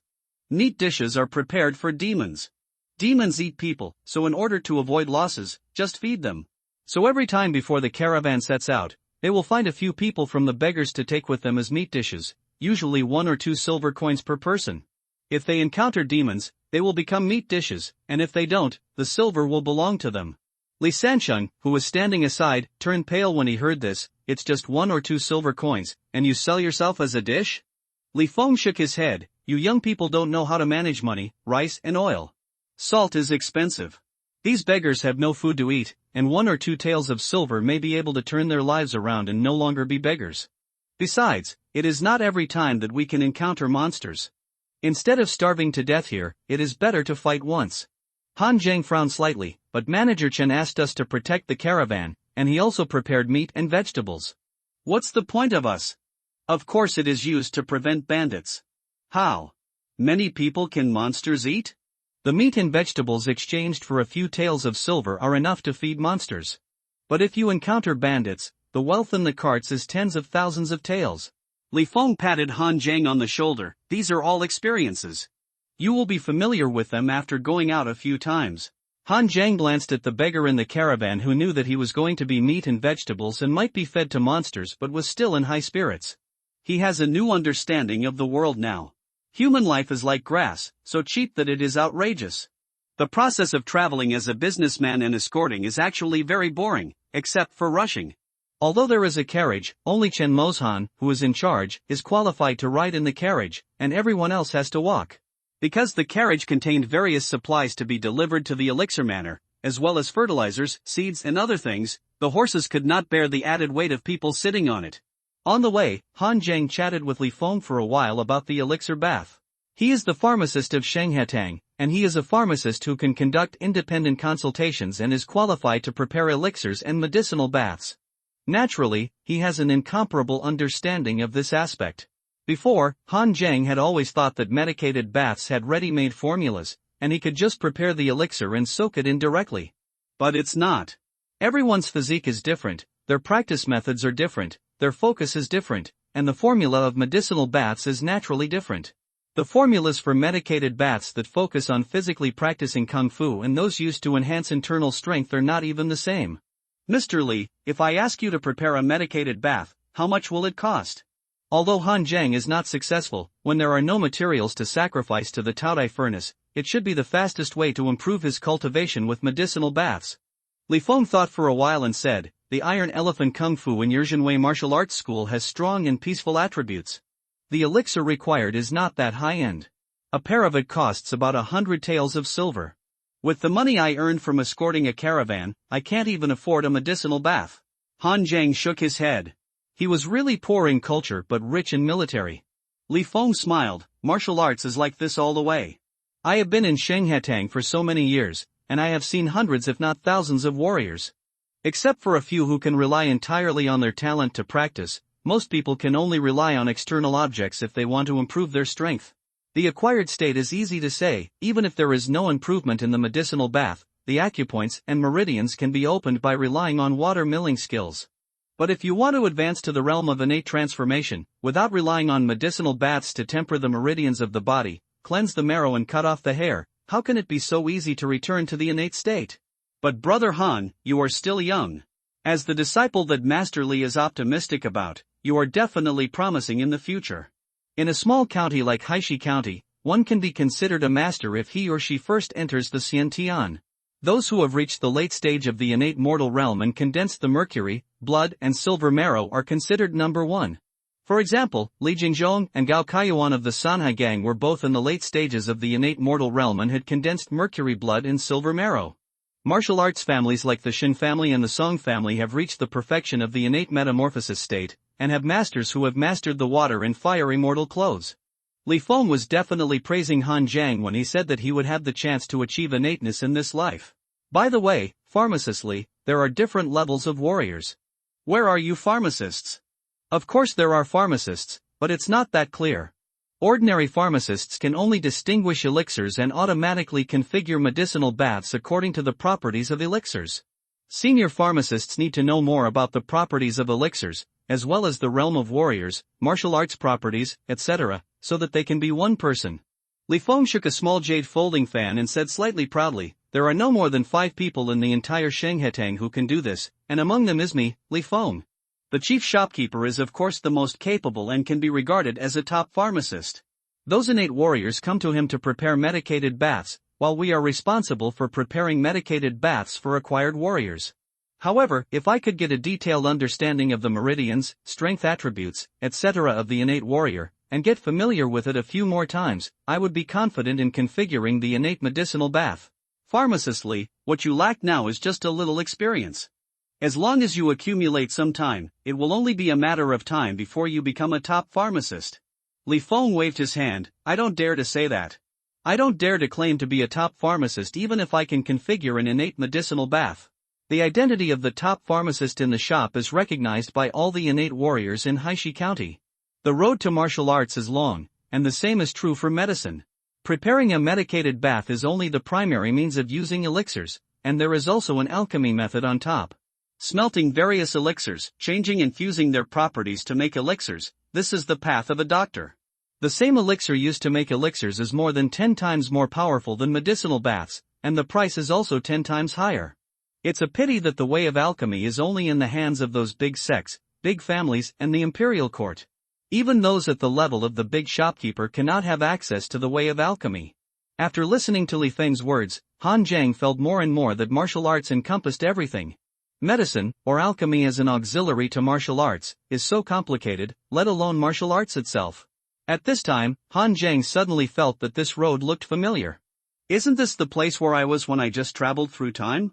Meat dishes are prepared for demons. Demons eat people, so in order to avoid losses, just feed them. So every time before the caravan sets out, they will find a few people from the beggars to take with them as meat dishes, usually 1 or 2 silver coins per person. If they encounter demons, they will become meat dishes, and if they don't, the silver will belong to them. Li Sansheng, who was standing aside, turned pale when he heard this. It's just 1 or 2 silver coins, and you sell yourself as a dish? Li Feng shook his head. You young people don't know how to manage money, rice and oil. Salt is expensive. These beggars have no food to eat, and 1 or 2 taels of silver may be able to turn their lives around and no longer be beggars. Besides, it is not every time that we can encounter monsters. Instead of starving to death here, it is better to fight once. Han Zhang frowned slightly, but Manager Chen asked us to protect the caravan, and he also prepared meat and vegetables. What's the point of us? Of course it is used to prevent bandits. How many people can monsters eat? The meat and vegetables exchanged for a few taels of silver are enough to feed monsters. But if you encounter bandits, the wealth in the carts is tens of thousands of taels. Li Feng patted Han Zhang on the shoulder. These are all experiences. You will be familiar with them after going out a few times. Han Zhang glanced at the beggar in the caravan who knew that he was going to be meat and vegetables and might be fed to monsters but was still in high spirits. He has a new understanding of the world now. Human life is like grass, so cheap that it is outrageous. The process of traveling as a businessman and escorting is actually very boring, except for rushing. Although there is a carriage, only Chen Mozhan, who is in charge, is qualified to ride in the carriage, and everyone else has to walk. Because the carriage contained various supplies to be delivered to the elixir manor, as well as fertilizers, seeds and other things, the horses could not bear the added weight of people sitting on it. On the way, Han Zhang chatted with Li Feng for a while about the elixir bath. He is the pharmacist of Shenghetang, and he is a pharmacist who can conduct independent consultations and is qualified to prepare elixirs and medicinal baths. Naturally, he has an incomparable understanding of this aspect. Before, Han Zhang had always thought that medicated baths had ready-made formulas, and he could just prepare the elixir and soak it in directly. But it's not. Everyone's physique is different, their practice methods are different, their focus is different, and the formula of medicinal baths is naturally different. The formulas for medicated baths that focus on physically practicing kung fu and those used to enhance internal strength are not even the same. Mr. Li, if I ask you to prepare a medicated bath, how much will it cost? Although Han Zhang is not successful, when there are no materials to sacrifice to the Taodai furnace, it should be the fastest way to improve his cultivation with medicinal baths. Li Feng thought for a while and said, the Iron Elephant Kung Fu in Yurjanwei Martial Arts School has strong and peaceful attributes. The elixir required is not that high-end. A pair of it costs about 100 taels of silver. With the money I earned from escorting a caravan, I can't even afford a medicinal bath. Han Zhang shook his head. He was really poor in culture but rich in military. Li Feng smiled. Martial arts is like this all the way. I have been in Shenghetang for so many years, and I have seen hundreds if not thousands of warriors. Except for a few who can rely entirely on their talent to practice, most people can only rely on external objects if they want to improve their strength. The acquired state is easy to say. Even if there is no improvement in the medicinal bath, the acupoints and meridians can be opened by relying on water milling skills. But if you want to advance to the realm of innate transformation, without relying on medicinal baths to temper the meridians of the body, cleanse the marrow and cut off the hair, how can it be so easy to return to the innate state? But Brother Han, you are still young. As the disciple that Master Li is optimistic about, you are definitely promising in the future. In a small county like Haishi County, one can be considered a master if he or she first enters the Xiantian. Those who have reached the late stage of the innate mortal realm and condensed the mercury, blood and silver marrow are considered number 1. For example, Li Jingzhong and Gao Kaiyuan of the Sanhai gang were both in the late stages of the innate mortal realm and had condensed mercury blood and silver marrow. Martial arts families like the Shin family and the Song family have reached the perfection of the innate metamorphosis state, and have masters who have mastered the water and fire immortal clothes. Li Feng was definitely praising Han Jiang when he said that he would have the chance to achieve innateness in this life. By the way, pharmacist Li, there are different levels of warriors. Where are you pharmacists? Of course there are pharmacists, but it's not that clear. Ordinary pharmacists can only distinguish elixirs and automatically configure medicinal baths according to the properties of elixirs. Senior pharmacists need to know more about the properties of elixirs, as well as the realm of warriors, martial arts properties, etc., so that they can be one person. Li Feng shook a small jade folding fan and said slightly proudly, "There are no more than 5 people in the entire Shenghetang who can do this, and among them is me, Li Feng. The chief shopkeeper is of course the most capable and can be regarded as a top pharmacist. Those innate warriors come to him to prepare medicated baths, while we are responsible for preparing medicated baths for acquired warriors. However, if I could get a detailed understanding of the meridians, strength attributes, etc. of the innate warrior, and get familiar with it a few more times, I would be confident in configuring the innate medicinal bath. Pharmacist Li, what you lack now is just a little experience. As long as you accumulate some time, it will only be a matter of time before you become a top pharmacist." Li Feng waved his hand. "I don't dare to say that. I don't dare to claim to be a top pharmacist even if I can configure an innate medicinal bath. The identity of the top pharmacist in the shop is recognized by all the innate warriors in Haishi County. The road to martial arts is long, and the same is true for medicine. Preparing a medicated bath is only the primary means of using elixirs, and there is also an alchemy method on top. Smelting various elixirs, changing and fusing their properties to make elixirs, this is the path of a doctor. The same elixir used to make elixirs is more than 10 times more powerful than medicinal baths, and the price is also 10 times higher. It's a pity that the way of alchemy is only in the hands of those big sects, big families, and the imperial court. Even those at the level of the big shopkeeper cannot have access to the way of alchemy." After listening to Li Feng's words, Han Jiang felt more and more that martial arts encompassed everything. Medicine, or alchemy as an auxiliary to martial arts, is so complicated, let alone martial arts itself. At this time, Han Jiang suddenly felt that this road looked familiar. "Isn't this the place where I was when I just traveled through time?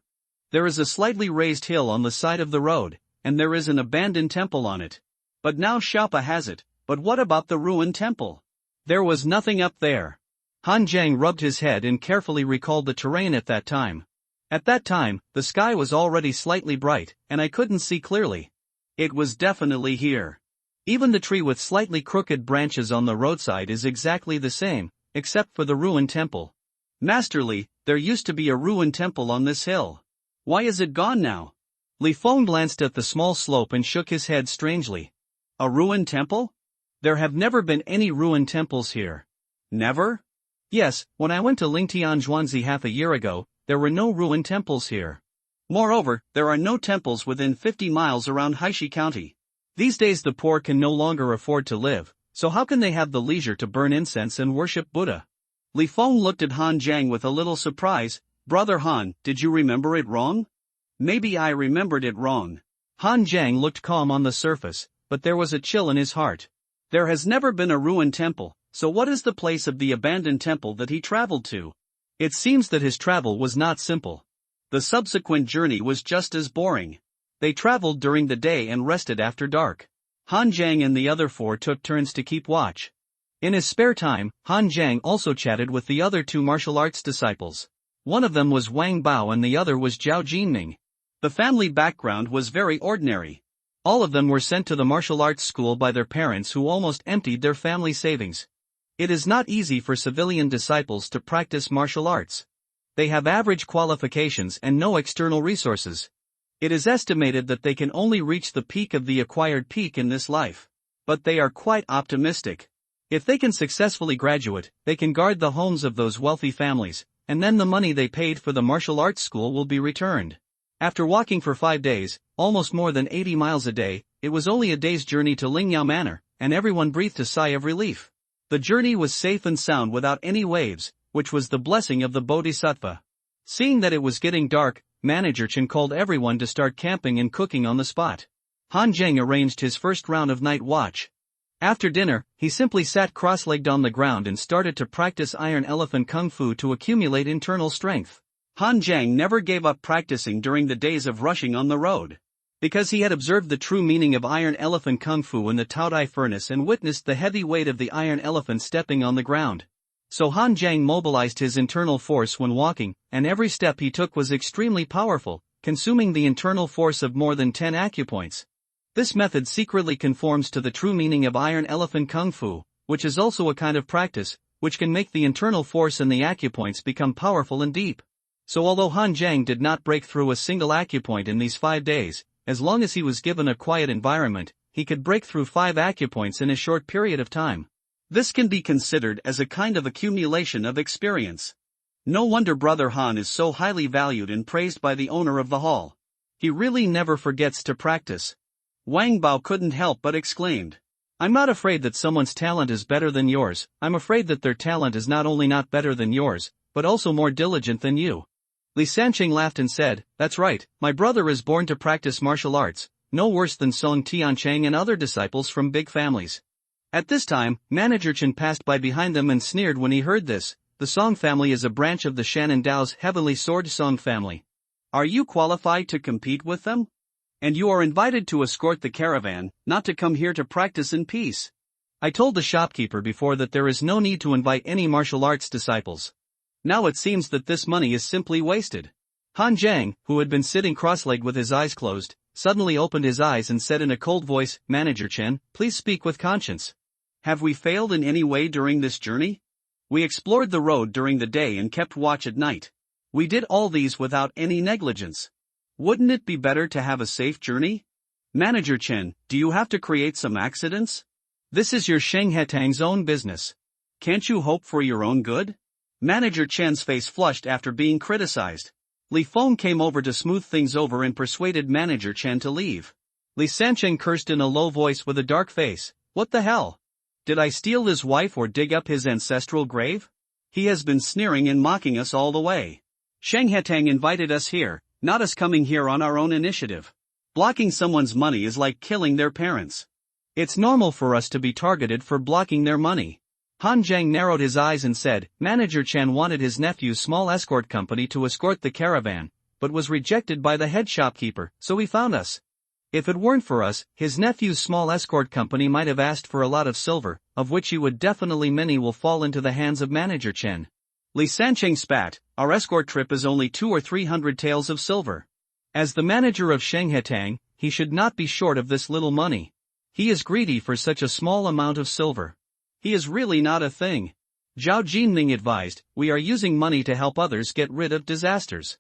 There is a slightly raised hill on the side of the road, and there is an abandoned temple on it. But now Xiapa has it, but what about the ruined temple? There was nothing up there." Han Jiang rubbed his head and carefully recalled the terrain at that time. At that time, the sky was already slightly bright, and I couldn't see clearly. It was definitely here. Even the tree with slightly crooked branches on the roadside is exactly the same, except for the ruined temple. "Master Li, there used to be a ruined temple on this hill. Why is it gone now?" Li Feng glanced at the small slope and shook his head strangely. "A ruined temple? There have never been any ruined temples here." "Never?" "Yes, when I went to Lingtian Zhuangzi half a year ago, there were no ruined temples here. Moreover, there are no temples within 50 miles around Haishi County. These days the poor can no longer afford to live, so how can they have the leisure to burn incense and worship Buddha?" Li Feng looked at Han Jiang with a little surprise. "Brother Han, did you remember it wrong?" "Maybe I remembered it wrong." Han Jiang looked calm on the surface, but there was a chill in his heart. There has never been a ruined temple, so what is the place of the abandoned temple that he traveled to? It seems that his travel was not simple. The subsequent journey was just as boring. They traveled during the day and rested after dark. Han Jiang and the other 4 took turns to keep watch. In his spare time, Han Jiang also chatted with the other 2 martial arts disciples. One of them was Wang Bao and the other was Zhao Jinming. The family background was very ordinary. All of them were sent to the martial arts school by their parents who almost emptied their family savings. It is not easy for civilian disciples to practice martial arts. They have average qualifications and no external resources. It is estimated that they can only reach the peak of the acquired peak in this life. But they are quite optimistic. If they can successfully graduate, they can guard the homes of those wealthy families, and then the money they paid for the martial arts school will be returned. After walking for 5 days, almost more than 80 miles a day, it was only a day's journey to Lingyao Manor, and everyone breathed a sigh of relief. The journey was safe and sound without any waves, which was the blessing of the Bodhisattva. Seeing that it was getting dark, Manager Chen called everyone to start camping and cooking on the spot. Han Zheng arranged his first round of night watch. After dinner, he simply sat cross-legged on the ground and started to practice Iron Elephant Kung Fu to accumulate internal strength. Han Zheng never gave up practicing during the days of rushing on the road. Because he had observed the true meaning of Iron Elephant Kung Fu in the Taodai furnace and witnessed the heavy weight of the Iron Elephant stepping on the ground. So Han Zheng mobilized his internal force when walking, and every step he took was extremely powerful, consuming the internal force of more than 10 acupoints. This method secretly conforms to the true meaning of Iron Elephant Kung Fu, which is also a kind of practice, which can make the internal force and the acupoints become powerful and deep. So although Han Zheng did not break through a single acupoint in these 5 days, as long as he was given a quiet environment, he could break through 5 acupoints in a short period of time. This can be considered as a kind of accumulation of experience. No wonder Brother Han is so highly valued and praised by the owner of the hall. He really never forgets to practice. Wang Bao couldn't help but exclaimed. I'm not afraid that someone's talent is better than yours, I'm afraid that their talent is not only not better than yours, but also more diligent than you. Li Sanqing laughed and said, That's right, my brother is born to practice martial arts, no worse than Song Tiancheng and other disciples from big families. At this time, Manager Chen passed by behind them and sneered when he heard this. The Song family is a branch of the Shannon Dao's heavenly sword Song family. Are you qualified to compete with them? And you are invited to escort the caravan, not to come here to practice in peace. I told the shopkeeper before that there is no need to invite any martial arts disciples. Now it seems that this money is simply wasted. Han Zheng, who had been sitting cross-legged with his eyes closed, suddenly opened his eyes and said in a cold voice, Manager Chen, please speak with conscience. Have we failed in any way during this journey? We explored the road during the day and kept watch at night. We did all these without any negligence. Wouldn't it be better to have a safe journey? Manager Chen, do you have to create some accidents? This is your Sheng Hetang's own business. Can't you hope for your own good? Manager Chen's face flushed after being criticized. Li Feng came over to smooth things over and persuaded Manager Chen to leave. Li Sanqing cursed in a low voice with a dark face. What the hell? Did I steal his wife or dig up his ancestral grave? He has been sneering and mocking us all the way. Sheng Hetang invited us here, not us coming here on our own initiative. Blocking someone's money is like killing their parents. It's normal for us to be targeted for blocking their money. Han Zheng narrowed his eyes and said, Manager Chen wanted his nephew's small escort company to escort the caravan, but was rejected by the head shopkeeper, so he found us. If it weren't for us, his nephew's small escort company might have asked for a lot of silver, of which he would definitely many will fall into the hands of Manager Chen. Li Sanqing spat, our escort trip is only 200 or 300 taels of silver. As the manager of Sheng Hetang, he should not be short of this little money. He is greedy for such a small amount of silver. He is really not a thing. Zhao Jinling advised, we are using money to help others get rid of disasters.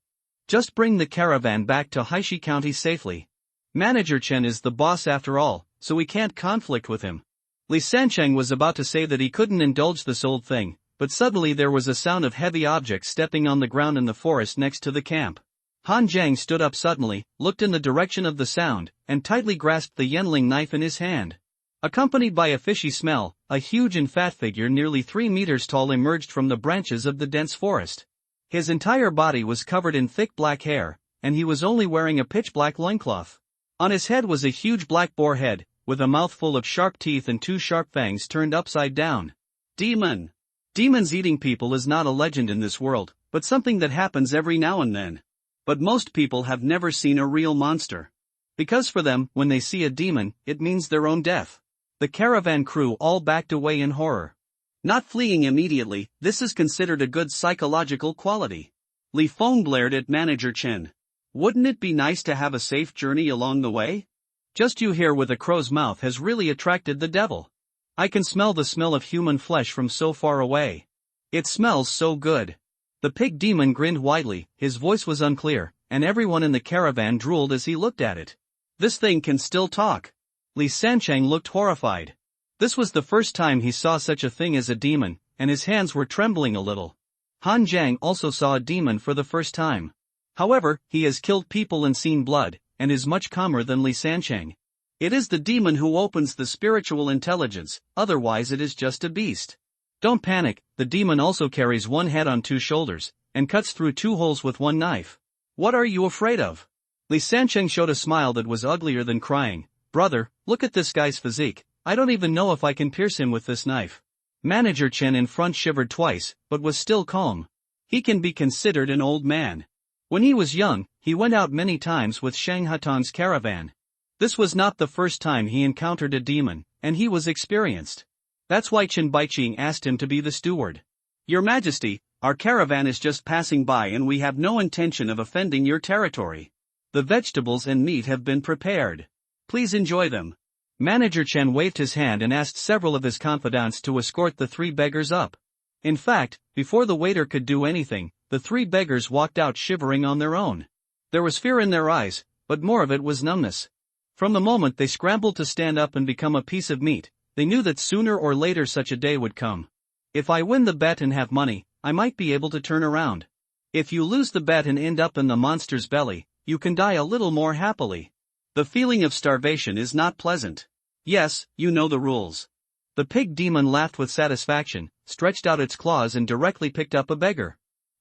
Just bring the caravan back to Haishi County safely. Manager Chen is the boss after all, so we can't conflict with him. Li Sanqing was about to say that he couldn't indulge this old thing, but suddenly there was a sound of heavy objects stepping on the ground in the forest next to the camp. Han Zheng stood up suddenly, looked in the direction of the sound, and tightly grasped the Yenling knife in his hand. Accompanied by a fishy smell, a huge and fat figure nearly 3 meters tall emerged from the branches of the dense forest. His entire body was covered in thick black hair, and he was only wearing a pitch-black loincloth. On his head was a huge black boar head, with a mouth full of sharp teeth and 2 sharp fangs turned upside down. Demon! Demons eating people is not a legend in this world, but something that happens every now and then. But most people have never seen a real monster. Because for them, when they see a demon, it means their own death. The caravan crew all backed away in horror. Not fleeing immediately, this is considered a good psychological quality. Li Feng blared at Manager Chen. Wouldn't it be nice to have a safe journey along the way? Just you here with a crow's mouth has really attracted the devil. I can smell the smell of human flesh from so far away. It smells so good. The pig demon grinned widely, his voice was unclear, and everyone in the caravan drooled as he looked at it. This thing can still talk. Li Sanqing looked horrified. This was the first time he saw such a thing as a demon, and his hands were trembling a little. Han Zheng also saw a demon for the first time. However, he has killed people and seen blood, and is much calmer than Li Sanqing. It is the demon who opens the spiritual intelligence, otherwise it is just a beast. Don't panic, the demon also carries one head on two shoulders, and cuts through two holes with one knife. What are you afraid of? Li Sancheng showed a smile that was uglier than crying. Brother, look at this guy's physique, I don't even know if I can pierce him with this knife. Manager Chen in front shivered twice, but was still calm. He can be considered an old man. When he was young, he went out many times with Shang Hatang's caravan. This was not the first time he encountered a demon, and he was experienced. That's why Chen Baiqing asked him to be the steward. Your Majesty, our caravan is just passing by and we have no intention of offending your territory. The vegetables and meat have been prepared. Please enjoy them. Manager Chen waved his hand and asked several of his confidants to escort the three beggars up. In fact, before the waiter could do anything, the three beggars walked out shivering on their own. There was fear in their eyes, but more of it was numbness. From the moment they scrambled to stand up and become a piece of meat, they knew that sooner or later such a day would come. If I win the bet and have money, I might be able to turn around. If you lose the bet and end up in the monster's belly, you can die a little more happily. The feeling of starvation is not pleasant. Yes, you know the rules. The pig demon laughed with satisfaction, stretched out its claws and directly picked up a beggar.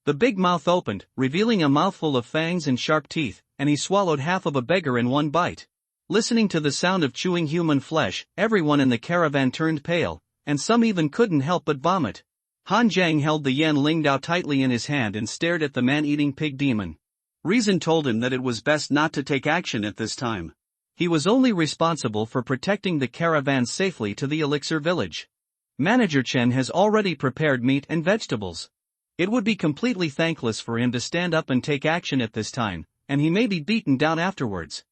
The big mouth opened, revealing a mouthful of fangs and sharp teeth, and he swallowed half of a beggar in one bite. Listening to the sound of chewing human flesh, everyone in the caravan turned pale, and some even couldn't help but vomit. Han Jiang held the Yan Ling Dao tightly in his hand and stared at the man-eating pig demon. Reason told him that it was best not to take action at this time. He was only responsible for protecting the caravan safely to the elixir village. Manager Chen has already prepared meat and vegetables. It would be completely thankless for him to stand up and take action at this time, and he may be beaten down afterwards.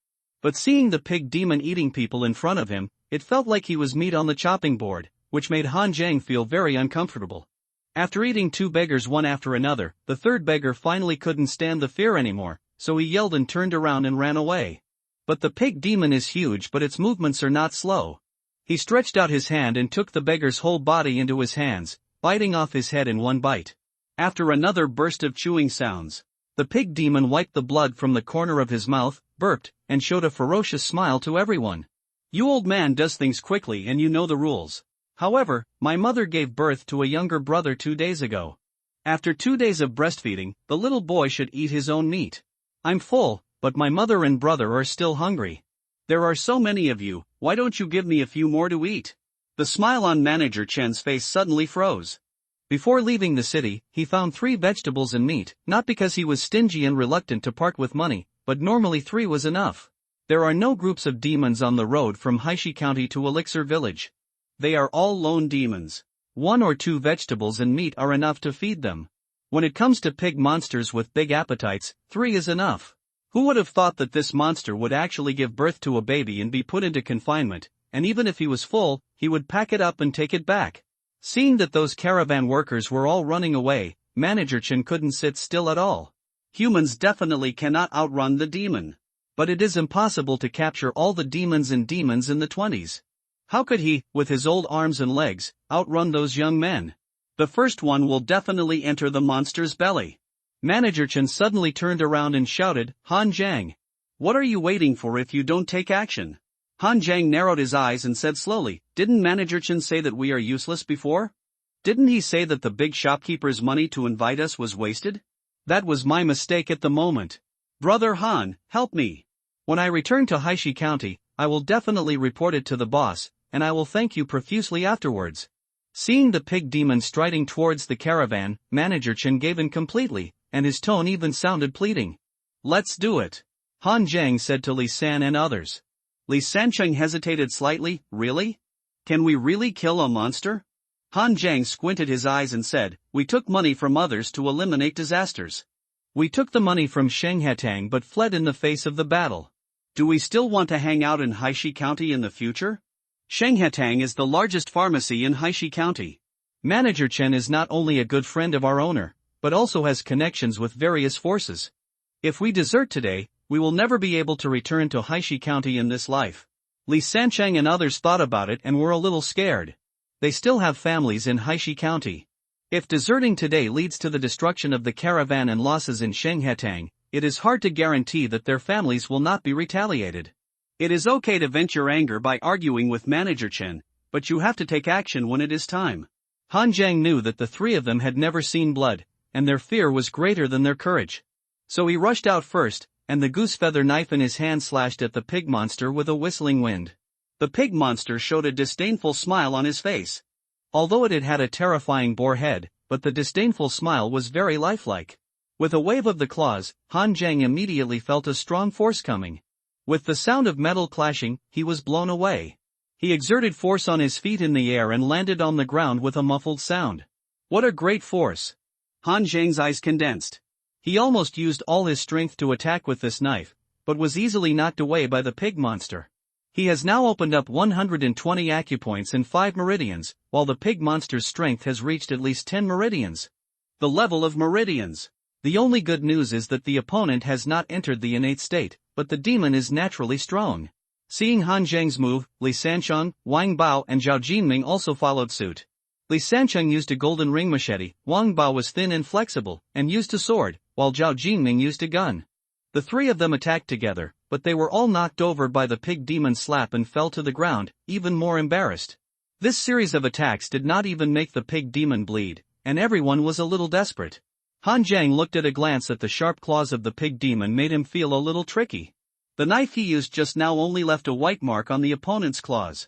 But seeing the pig demon eating people in front of him, it felt like he was meat on the chopping board, which made Han Jiang feel very uncomfortable. After eating two beggars one after another, the third beggar finally couldn't stand the fear anymore, so he yelled and turned around and ran away. But the pig demon is huge, but its movements are not slow. He stretched out his hand and took the beggar's whole body into his hands, biting off his head in one bite. After another burst of chewing sounds, the pig demon wiped the blood from the corner of his mouth, burped, and showed a ferocious smile to everyone. You old man does things quickly and you know the rules. However, my mother gave birth to a younger brother 2 days ago. After 2 days of breastfeeding, the little boy should eat his own meat. I'm full, but my mother and brother are still hungry. There are so many of you, why don't you give me a few more to eat? The smile on Manager Chen's face suddenly froze. Before leaving the city, he found 3 vegetables and meat, not because he was stingy and reluctant to part with money, but normally 3 was enough. There are no groups of demons on the road from Haishi County to Elixir Village. They are all lone demons. 1 or 2 vegetables and meat are enough to feed them. When it comes to pig monsters with big appetites, 3 is enough. Who would have thought that this monster would actually give birth to a baby and be put into confinement, and even if he was full, he would pack it up and take it back. Seeing that those caravan workers were all running away, Manager Chen couldn't sit still at all. Humans definitely cannot outrun the demon. But it is impossible to capture all the demons in the 20s. How could he, with his old arms and legs, outrun those young men? The first one will definitely enter the monster's belly. Manager Chen suddenly turned around and shouted, Han Jiang. What are you waiting for if you don't take action? Han Jiang narrowed his eyes and said slowly, didn't Manager Chen say that we are useless before? Didn't he say that the big shopkeeper's money to invite us was wasted? That was my mistake at the moment. Brother Han, help me. When I return to Haishi County, I will definitely report it to the boss, and I will thank you profusely afterwards. Seeing the pig demon striding towards the caravan, Manager Chen gave in completely, and his tone even sounded pleading. Let's do it. Han Jiang said to Li San and others. Li Sancheng hesitated slightly, really? Can we really kill a monster? Han Jiang squinted his eyes and said, we took money from others to eliminate disasters. We took the money from Sheng Hatang but fled in the face of the battle. Do we still want to hang out in Haishi County in the future? Sheng Hatang is the largest pharmacy in Haishi County. Manager Chen is not only a good friend of our owner, but also has connections with various forces. If we desert today, we will never be able to return to Haishi County in this life. Li Sancheng and others thought about it and were a little scared. They still have families in Haishi County. If deserting today leads to the destruction of the caravan and losses in Sheng Hatang, it is hard to guarantee that their families will not be retaliated. It is okay to vent your anger by arguing with Manager Chen, but you have to take action when it is time. Han Jiang knew that the three of them had never seen blood, and their fear was greater than their courage. So he rushed out first, and the goose feather knife in his hand slashed at the pig monster with a whistling wind. The pig monster showed a disdainful smile on his face. Although it had had a terrifying boar head, but the disdainful smile was very lifelike. With a wave of the claws, Han Jiang immediately felt a strong force coming. With the sound of metal clashing, he was blown away. He exerted force on his feet in the air and landed on the ground with a muffled sound. What a great force! Han Jiang's eyes condensed. He almost used all his strength to attack with this knife, but was easily knocked away by the pig monster. He has now opened up 120 acupoints in 5 meridians, while the pig monster's strength has reached at least 10 meridians. The level of meridians. The only good news is that the opponent has not entered the innate state, but the demon is naturally strong. Seeing Han Jiang's move, Li Sancheng, Wang Bao and Zhao Jinming also followed suit. Li Sancheng used a golden ring machete, Wang Bao was thin and flexible, and used a sword, while Zhao Jinming used a gun. The three of them attacked together, but they were all knocked over by the pig demon's slap and fell to the ground, even more embarrassed. This series of attacks did not even make the pig demon bleed, and everyone was a little desperate. Han Jiang looked at a glance at the sharp claws of the pig demon made him feel a little tricky. The knife he used just now only left a white mark on the opponent's claws.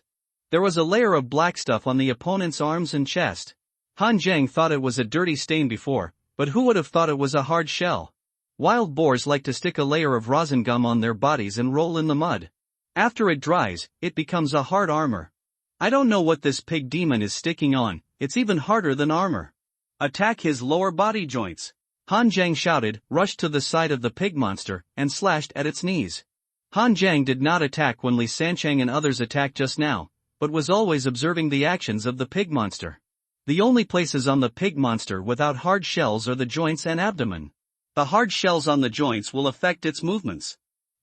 There was a layer of black stuff on the opponent's arms and chest. Han Jiang thought it was a dirty stain before, but who would have thought it was a hard shell? Wild boars like to stick a layer of rosin gum on their bodies and roll in the mud. After it dries, it becomes a hard armor. I don't know what this pig demon is sticking on, it's even harder than armor. Attack his lower body joints. Han Jiang shouted, rushed to the side of the pig monster, and slashed at its knees. Han Jiang did not attack when Li Sancheng and others attacked just now, but was always observing the actions of the pig monster. The only places on the pig monster without hard shells are the joints and abdomen. The hard shells on the joints will affect its movements.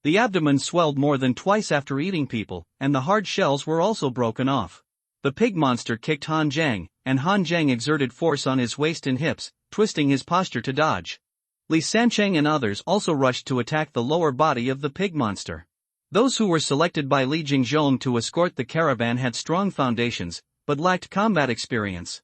The abdomen swelled more than twice after eating people, and the hard shells were also broken off. The pig monster kicked Han Jiang, and Han Jiang exerted force on his waist and hips, twisting his posture to dodge. Li Sancheng and others also rushed to attack the lower body of the pig monster. Those who were selected by Li Jingzhong to escort the caravan had strong foundations, but lacked combat experience.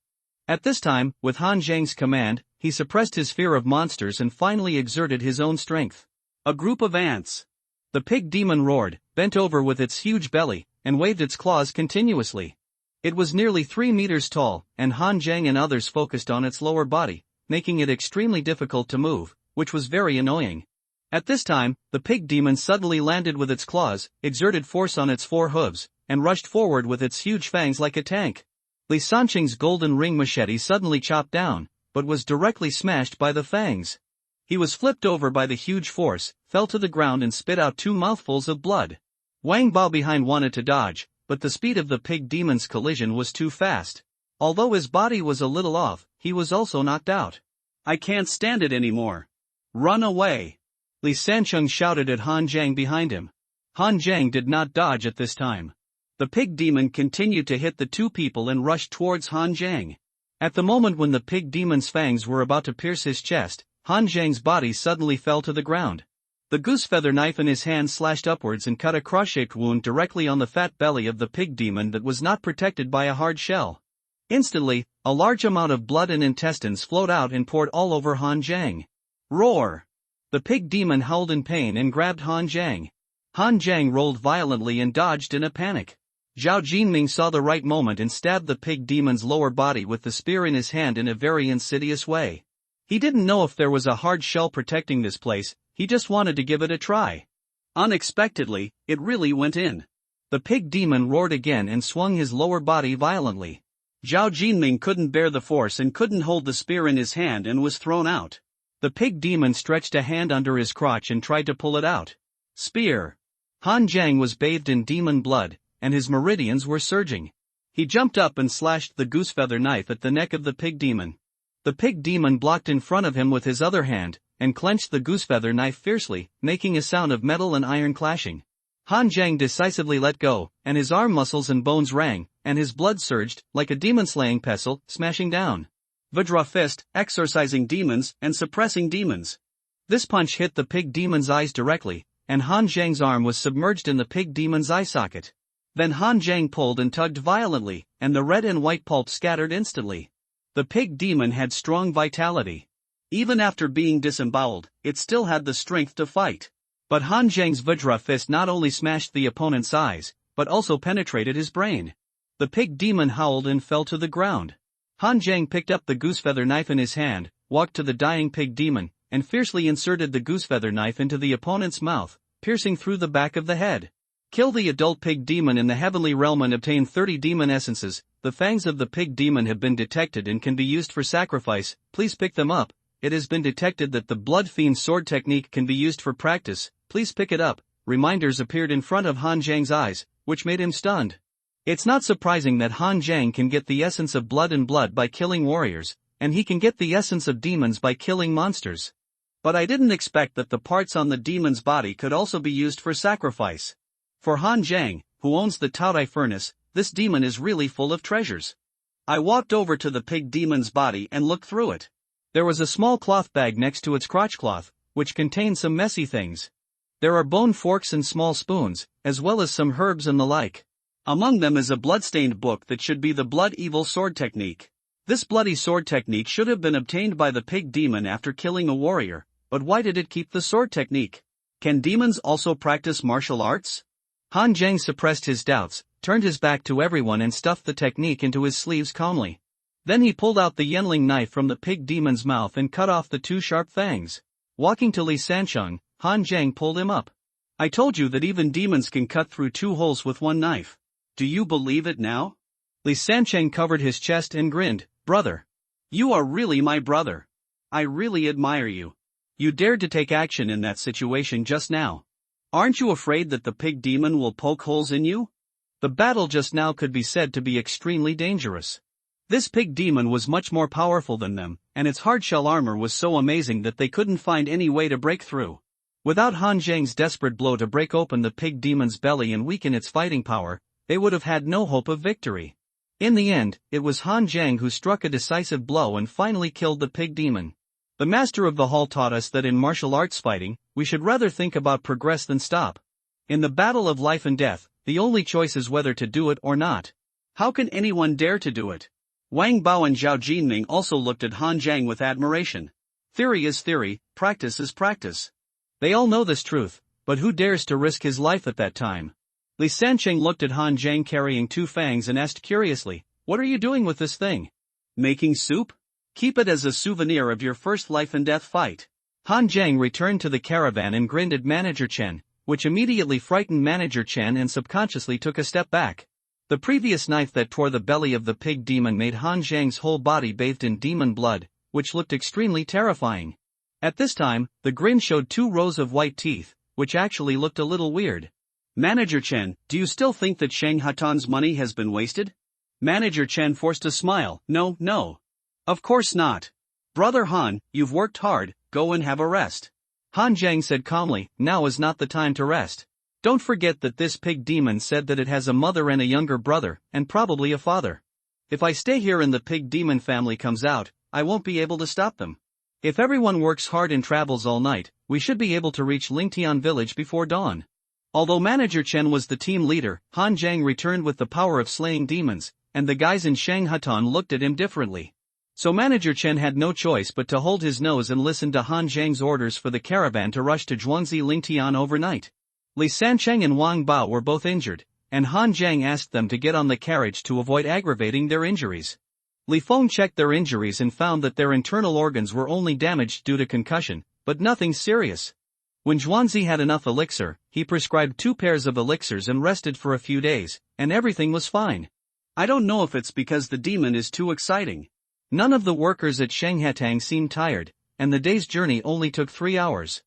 At this time, with Han Jiang's command, he suppressed his fear of monsters and finally exerted his own strength. A group of ants. The pig demon roared, bent over with its huge belly, and waved its claws continuously. It was nearly 3 meters tall, and Han Jiang and others focused on its lower body, making it extremely difficult to move, which was very annoying. At this time, the pig demon suddenly landed with its claws, exerted force on its 4 hooves, and rushed forward with its huge fangs like a tank. Li Sancheng's golden ring machete suddenly chopped down, but was directly smashed by the fangs. He was flipped over by the huge force, fell to the ground and spit out 2 mouthfuls of blood. Wang Bao behind wanted to dodge, but the speed of the pig demon's collision was too fast. Although his body was a little off, he was also knocked out. I can't stand it anymore. Run away! Li Sancheng shouted at Han Jiang behind him. Han Jiang did not dodge at this time. The pig demon continued to hit the 2 people and rushed towards Han Jiang. At the moment when the pig demon's fangs were about to pierce his chest, Han Jiang's body suddenly fell to the ground. The goose feather knife in his hand slashed upwards and cut a cross-shaped wound directly on the fat belly of the pig demon that was not protected by a hard shell. Instantly, a large amount of blood and intestines flowed out and poured all over Han Jiang. Roar! The pig demon howled in pain and grabbed Han Jiang. Han Jiang rolled violently and dodged in a panic. Zhao Jinming saw the right moment and stabbed the pig demon's lower body with the spear in his hand in a very insidious way. He didn't know if there was a hard shell protecting this place, he just wanted to give it a try. Unexpectedly, it really went in. The pig demon roared again and swung his lower body violently. Zhao Jinming couldn't bear the force and couldn't hold the spear in his hand and was thrown out. The pig demon stretched a hand under his crotch and tried to pull it out. Spear! Han Jiang was bathed in demon blood, and his meridians were surging. He jumped up and slashed the goose feather knife at the neck of the pig demon. The pig demon blocked in front of him with his other hand, and clenched the goose feather knife fiercely, making a sound of metal and iron clashing. Han Jiang decisively let go, and his arm muscles and bones rang, and his blood surged, like a demon-slaying pestle, smashing down. Vajra fist, exorcising demons and suppressing demons. This punch hit the pig demon's eyes directly, and Han Zhang's arm was submerged in the pig demon's eye socket. Then Han Zhang pulled and tugged violently, and the red and white pulp scattered instantly. The pig demon had strong vitality. Even after being disemboweled, it still had the strength to fight. But Han Zhang's Vajra fist not only smashed the opponent's eyes, but also penetrated his brain. The pig demon howled and fell to the ground. Han Zhang picked up the goosefeather knife in his hand, walked to the dying pig demon, and fiercely inserted the goosefeather knife into the opponent's mouth, piercing through the back of the head. Kill the adult pig demon in the heavenly realm and obtain 30 demon essences. The fangs of the pig demon have been detected and can be used for sacrifice. Please pick them up. It has been detected that the blood fiend sword technique can be used for practice. Please pick it up. Reminders appeared in front of Han Zhang's eyes, which made him stunned. It's not surprising that Han Zhang can get the essence of blood and blood by killing warriors, and he can get the essence of demons by killing monsters. But I didn't expect that the parts on the demon's body could also be used for sacrifice. For Han Zhang, who owns the Taodai furnace, this demon is really full of treasures. I walked over to the pig demon's body and looked through it. There was a small cloth bag next to its crotchcloth, which contained some messy things. There are bone forks and small spoons, as well as some herbs and the like. Among them is a bloodstained book that should be the blood evil sword technique. This bloody sword technique should have been obtained by the pig demon after killing a warrior, but why did it keep the sword technique? Can demons also practice martial arts? Han Zhang suppressed his doubts, turned his back to everyone and stuffed the technique into his sleeves calmly. Then he pulled out the Yenling knife from the pig demon's mouth and cut off the two sharp fangs. Walking to Li Sancheng, Han Zhang pulled him up. I told you that even demons can cut through 2 holes with 1 knife. Do you believe it now? Li Sancheng covered his chest and grinned. Brother. You are really my brother. I really admire you. You dared to take action in that situation just now. Aren't you afraid that the pig demon will poke holes in you? The battle just now could be said to be extremely dangerous. This pig demon was much more powerful than them, and its hardshell armor was so amazing that they couldn't find any way to break through. Without Han Zhang's desperate blow to break open the pig demon's belly and weaken its fighting power, they would have had no hope of victory. In the end, it was Han Zhang who struck a decisive blow and finally killed the pig demon. The master of the hall taught us that in martial arts fighting, we should rather think about progress than stop. In the battle of life and death, the only choice is whether to do it or not. How can anyone dare to do it? Wang Bao and Zhao Jinming also looked at Han Zhang with admiration. Theory is theory, practice is practice. They all know this truth, but who dares to risk his life at that time? Li Sancheng looked at Han Zhang carrying 2 fangs and asked curiously, "What are you doing with this thing?" "Making soup? Keep it as a souvenir of your first life and death fight." Han Zhang returned to the caravan and grinned at Manager Chen, which immediately frightened Manager Chen and subconsciously took a step back. The previous knife that tore the belly of the pig demon made Han Zhang's whole body bathed in demon blood, which looked extremely terrifying. At this time, the grin showed 2 rows of white teeth, which actually looked a little weird. "Manager Chen, do you still think that Shang Hatan's money has been wasted?" Manager Chen forced a smile. No. Of course not. Brother Han, you've worked hard, go and have a rest. Han Zhang said calmly, now is not the time to rest. Don't forget that this pig demon said that it has a mother and a younger brother, and probably a father. If I stay here and the pig demon family comes out, I won't be able to stop them. If everyone works hard and travels all night, we should be able to reach Lingtian village before dawn. Although Manager Chen was the team leader, Han Zhang returned with the power of slaying demons, and the guys in Shang Hatan looked at him differently. So Manager Chen had no choice but to hold his nose and listen to Han Zhang's orders for the caravan to rush to Zhuangzi Lingtian overnight. Li Sancheng and Wang Bao were both injured, and Han Zhang asked them to get on the carriage to avoid aggravating their injuries. Li Feng checked their injuries and found that their internal organs were only damaged due to concussion, but nothing serious. When Zhuangzi had enough elixir, he prescribed 2 pairs of elixirs and rested for a few days, and everything was fine. I don't know if it's because the demon is too exciting. None of the workers at Shanghatang seemed tired, and the day's journey only took 3 hours.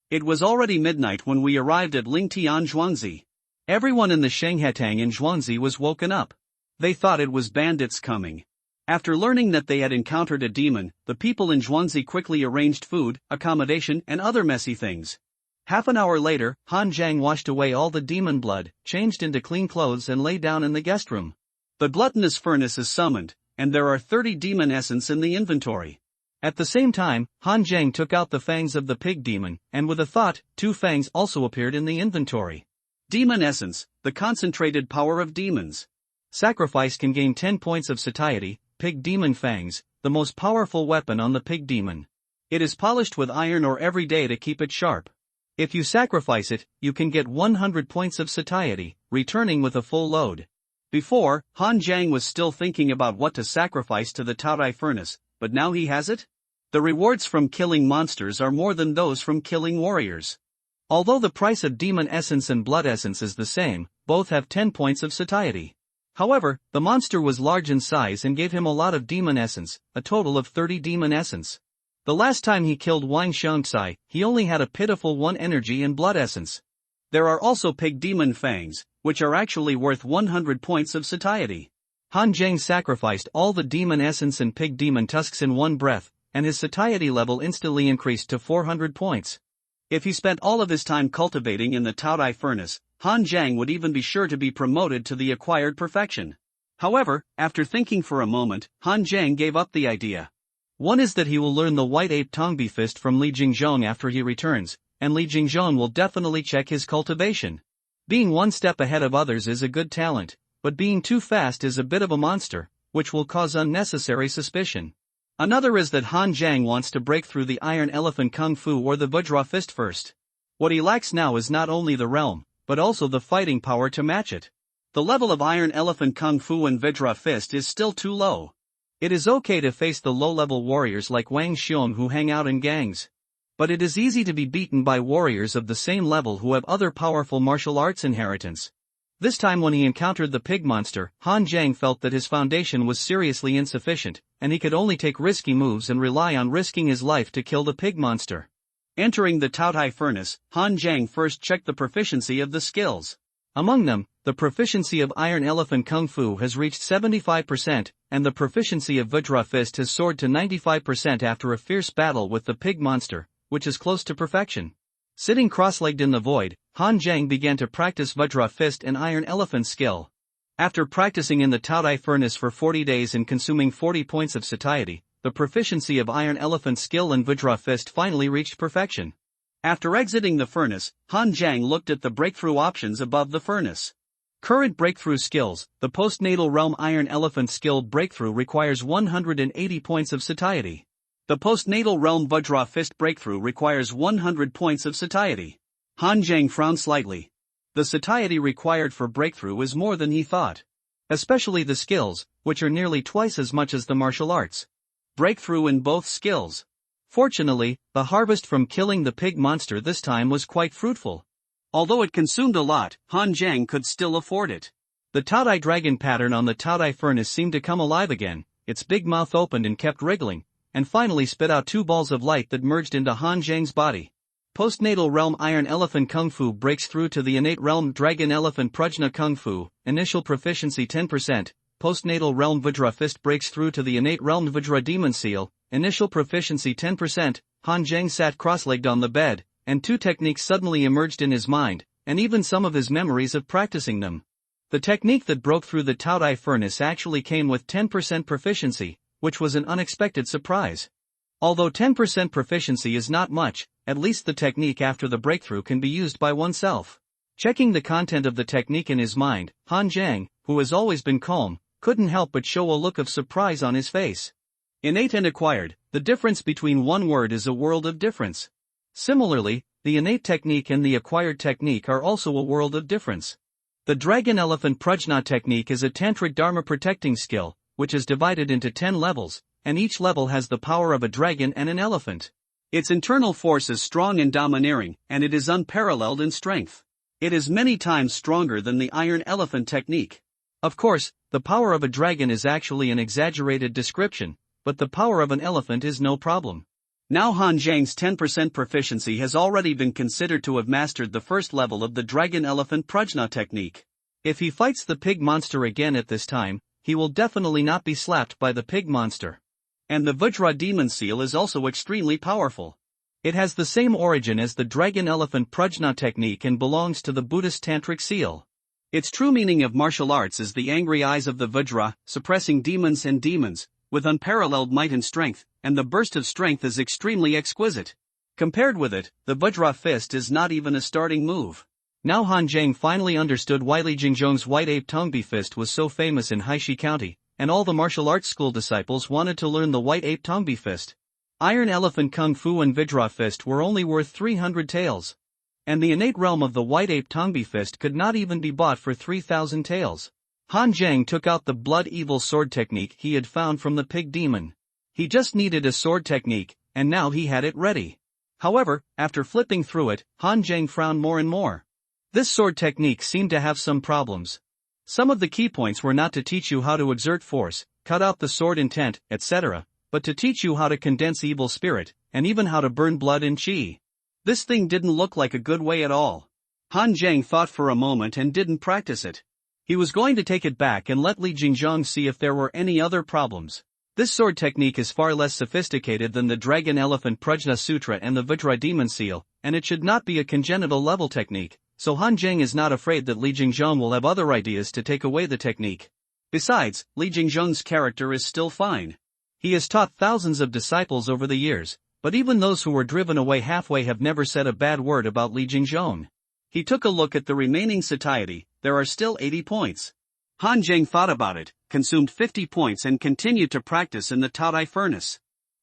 It was already midnight when we arrived at Lingtian Zhuangzi. Everyone in the Shanghatang in Zhuangzi was woken up. They thought it was bandits coming. After learning that they had encountered a demon, the people in Zhuangzi quickly arranged food, accommodation and other messy things. Half an hour later, Han Zhang washed away all the demon blood, changed into clean clothes and lay down in the guest room. The gluttonous furnace is summoned, and there are 30 demon essence in the inventory. At the same time, Han Zhang took out the fangs of the pig demon, and with a thought, 2 fangs also appeared in the inventory. Demon Essence, the concentrated power of demons. Sacrifice can gain 10 points of satiety. Pig Demon Fangs, the most powerful weapon on the pig demon. It is polished with iron ore every day to keep it sharp. If you sacrifice it, you can get 100 points of satiety, returning with a full load. Before, Han Zhang was still thinking about what to sacrifice to the Taotai furnace, but now he has it? The rewards from killing monsters are more than those from killing warriors. Although the price of Demon Essence and Blood Essence is the same, both have 10 points of satiety. However, the monster was large in size and gave him a lot of Demon Essence, a total of 30 Demon Essence. The last time he killed Wang Xiangcai, he only had a pitiful 1 energy and Blood Essence. There are also Pig Demon Fangs, which are actually worth 100 points of satiety. Han Zhang sacrificed all the Demon Essence and Pig Demon Tusks in one breath, and his satiety level instantly increased to 400 points. If he spent all of his time cultivating in the Taotai furnace, Han Zhang would even be sure to be promoted to the acquired perfection. However, after thinking for a moment, Han Zhang gave up the idea. One is that he will learn the White Ape Tongbi Fist from Li Jingzhong after he returns, and Li Jingzhong will definitely check his cultivation. Being 1 step ahead of others is a good talent, but being too fast is a bit of a monster, which will cause unnecessary suspicion. Another is that Han Zhang wants to break through the Iron Elephant Kung Fu or the Vajra Fist first. What he lacks now is not only the realm, but also the fighting power to match it. The level of Iron Elephant Kung Fu and Vajra Fist is still too low. It is okay to face the low-level warriors like Wang Xiong who hang out in gangs. But it is easy to be beaten by warriors of the same level who have other powerful martial arts inheritance. This time when he encountered the pig monster, Han Zhang felt that his foundation was seriously insufficient, and he could only take risky moves and rely on risking his life to kill the pig monster. Entering the Taotai furnace, Han Zhang first checked the proficiency of the skills. Among them, the proficiency of Iron Elephant Kung Fu has reached 75%, and the proficiency of Vajra Fist has soared to 95% after a fierce battle with the pig monster, which is close to perfection. Sitting cross-legged in the void, Han Zhang began to practice Vajra Fist and Iron Elephant skill. After practicing in the Taotai furnace for 40 days and consuming 40 points of satiety, the proficiency of Iron Elephant skill and Vajra Fist finally reached perfection. After exiting the furnace, Han Zhang looked at the breakthrough options above the furnace. Current breakthrough skills: the postnatal realm Iron Elephant skill breakthrough requires 180 points of satiety. The postnatal realm Vajra Fist breakthrough requires 100 points of satiety. Han Zhang frowned slightly. The satiety required for breakthrough is more than he thought. Especially the skills, which are nearly twice as much as the martial arts. Breakthrough in both skills. Fortunately, the harvest from killing the pig monster this time was quite fruitful. Although it consumed a lot, Han Zhang could still afford it. The Taotai dragon pattern on the Taotai furnace seemed to come alive again, its big mouth opened and kept wriggling, and finally spit out 2 balls of light that merged into Han Zhang's body. Postnatal realm Iron Elephant Kung Fu breaks through to the innate realm Dragon Elephant Prajna Kung Fu, initial proficiency 10%. Postnatal realm Vajra Fist breaks through to the innate realm Vajra Demon Seal, initial proficiency 10%. Han Zhang sat cross-legged on the bed, and 2 techniques suddenly emerged in his mind, and even some of his memories of practicing them. The technique that broke through the Taotai furnace actually came with 10% proficiency, which was an unexpected surprise. Although 10% proficiency is not much, at least the technique after the breakthrough can be used by oneself. Checking the content of the technique in his mind, Han Zhang, who has always been calm, couldn't help but show a look of surprise on his face. Innate and acquired, the difference between one word is a world of difference. Similarly, the innate technique and the acquired technique are also a world of difference. The Dragon Elephant Prajna technique is a tantric dharma protecting skill, which is divided into 10 levels, and each level has the power of a dragon and an elephant. Its internal force is strong and domineering, and it is unparalleled in strength. It is many times stronger than the Iron Elephant technique. Of course, the power of a dragon is actually an exaggerated description, but the power of an elephant is no problem. Now Han Zhang's 10% proficiency has already been considered to have mastered the first level of the Dragon Elephant Prajna technique. If he fights the pig monster again at this time, he will definitely not be slapped by the pig monster. And the Vajra Demon Seal is also extremely powerful. It has the same origin as the Dragon Elephant Prajna technique and belongs to the Buddhist Tantric Seal. Its true meaning of martial arts is the angry eyes of the Vajra, suppressing demons and demons, with unparalleled might and strength, and the burst of strength is extremely exquisite. Compared with it, the Vajra fist is not even a starting move. Now Han Zhang finally understood why Li Jingzhong's white ape Tongbi fist was so famous in Haishi County, and all the martial arts school disciples wanted to learn the white ape Tongbi fist. Iron Elephant Kung Fu and Vajra fist were only worth 300 taels. And the innate realm of the white ape Tongbi fist could not even be bought for 3,000 taels. Han Zhang took out the blood evil sword technique he had found from the pig demon. He just needed a sword technique, and now he had it ready. However, after flipping through it, Han Zhang frowned more and more. This sword technique seemed to have some problems. Some of the key points were not to teach you how to exert force, cut out the sword intent, etc., but to teach you how to condense evil spirit, and even how to burn blood and qi. This thing didn't look like a good way at all. Han Zhang thought for a moment and didn't practice it. He was going to take it back and let Li Jingzhong see if there were any other problems. This sword technique is far less sophisticated than the Dragon Elephant Prajna Sutra and the Vajra Demon Seal, and it should not be a congenital level technique, so Han Zhang is not afraid that Li Jingzhong will have other ideas to take away the technique. Besides, Li Jingzhong's character is still fine. He has taught thousands of disciples over the years, but even those who were driven away halfway have never said a bad word about Li Jingzhong. He took a look at the remaining satiety. There are still 80 points. Han Zhang thought about it, consumed 50 points and continued to practice in the Taodai furnace.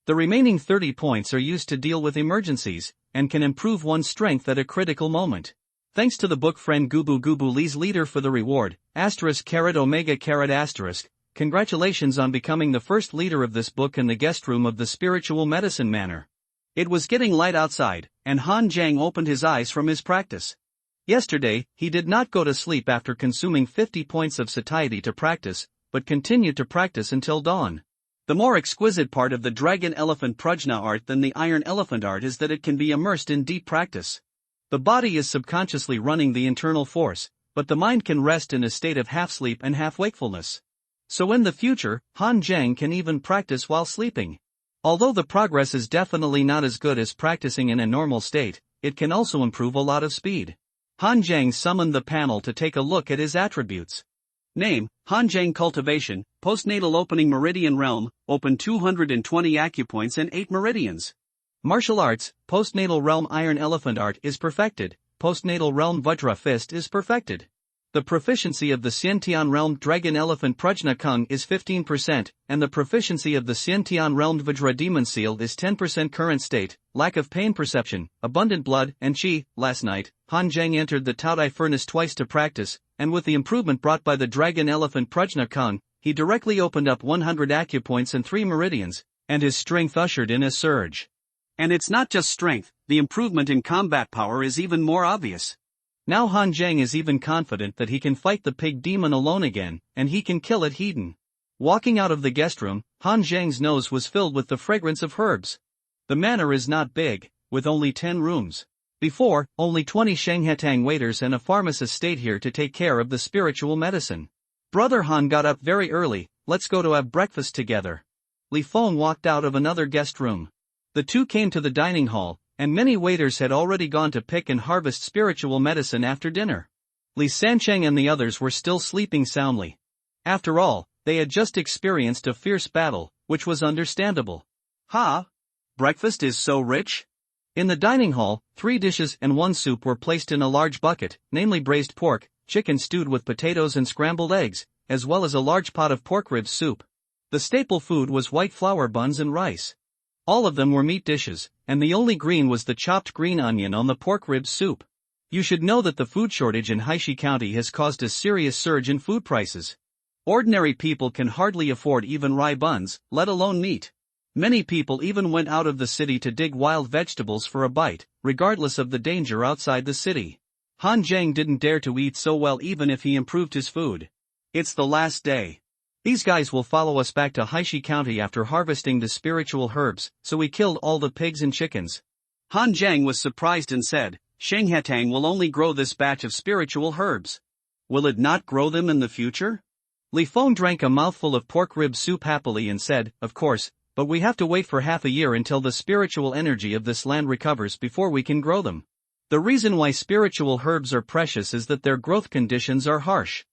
The remaining 30 points are used to deal with emergencies, and can improve one's strength at a critical moment. Thanks to the book friend Gubu Gubu Lee's leader for the reward, *omega****. Congratulations on becoming the first leader of this book in the guest room of the Spiritual Medicine Manor. It was getting light outside, and Han Zhang opened his eyes from his practice. Yesterday, he did not go to sleep after consuming 50 points of satiety to practice, but continued to practice until dawn. The more exquisite part of the Dragon Elephant Prajna art than the Iron Elephant art is that it can be immersed in deep practice. The body is subconsciously running the internal force, but the mind can rest in a state of half-sleep and half-wakefulness. So in the future, Han Zhang can even practice while sleeping. Although the progress is definitely not as good as practicing in a normal state, it can also improve a lot of speed. Han Zhang summoned the panel to take a look at his attributes. Name, Han Zhang Cultivation, Postnatal Opening Meridian Realm, Open 220 acupoints and 8 meridians. Martial Arts, Postnatal Realm Iron Elephant Art is perfected, Postnatal Realm Vajra Fist is perfected. The proficiency of the Xiantian Realm Dragon Elephant Prajna Kung is 15%, and the proficiency of the Xiantian Realm Vajra Demon Seal is 10%. Current state, lack of pain perception, abundant blood and qi. Last night, Han Zhang entered the Taodai furnace twice to practice, and with the improvement brought by the Dragon Elephant Prajna Kung, he directly opened up 100 acupoints and 3 meridians, and his strength ushered in a surge. And it's not just strength, the improvement in combat power is even more obvious. Now Han Zhang is even confident that he can fight the pig demon alone again, and he can kill it hidden. Walking out of the guest room, Han Zhang's nose was filled with the fragrance of herbs. The manor is not big, with only 10 rooms. Before, only 20 Shenghetang waiters and a pharmacist stayed here to take care of the spiritual medicine. Brother Han got up very early, let's go to have breakfast together. Li Feng walked out of another guest room. The two came to the dining hall, and many waiters had already gone to pick and harvest spiritual medicine after dinner. Li Sancheng and the others were still sleeping soundly. After all, they had just experienced a fierce battle, which was understandable. Ha! Breakfast is so rich? In the dining hall, 3 dishes and 1 soup were placed in a large bucket, namely braised pork, chicken stewed with potatoes and scrambled eggs, as well as a large pot of pork ribs soup. The staple food was white flour buns and rice. All of them were meat dishes, and the only green was the chopped green onion on the pork ribs soup. You should know that the food shortage in Haishi County has caused a serious surge in food prices. Ordinary people can hardly afford even rye buns, let alone meat. Many people even went out of the city to dig wild vegetables for a bite, regardless of the danger outside the city. Han Zhang didn't dare to eat so well even if he improved his food. It's the last day. These guys will follow us back to Haishi County after harvesting the spiritual herbs, so we killed all the pigs and chickens. Han Zhang was surprised and said, Shenghetang will only grow this batch of spiritual herbs. Will it not grow them in the future? Li Feng drank a mouthful of pork rib soup happily and said, of course, but we have to wait for half a year until the spiritual energy of this land recovers before we can grow them. The reason why spiritual herbs are precious is that their growth conditions are harsh.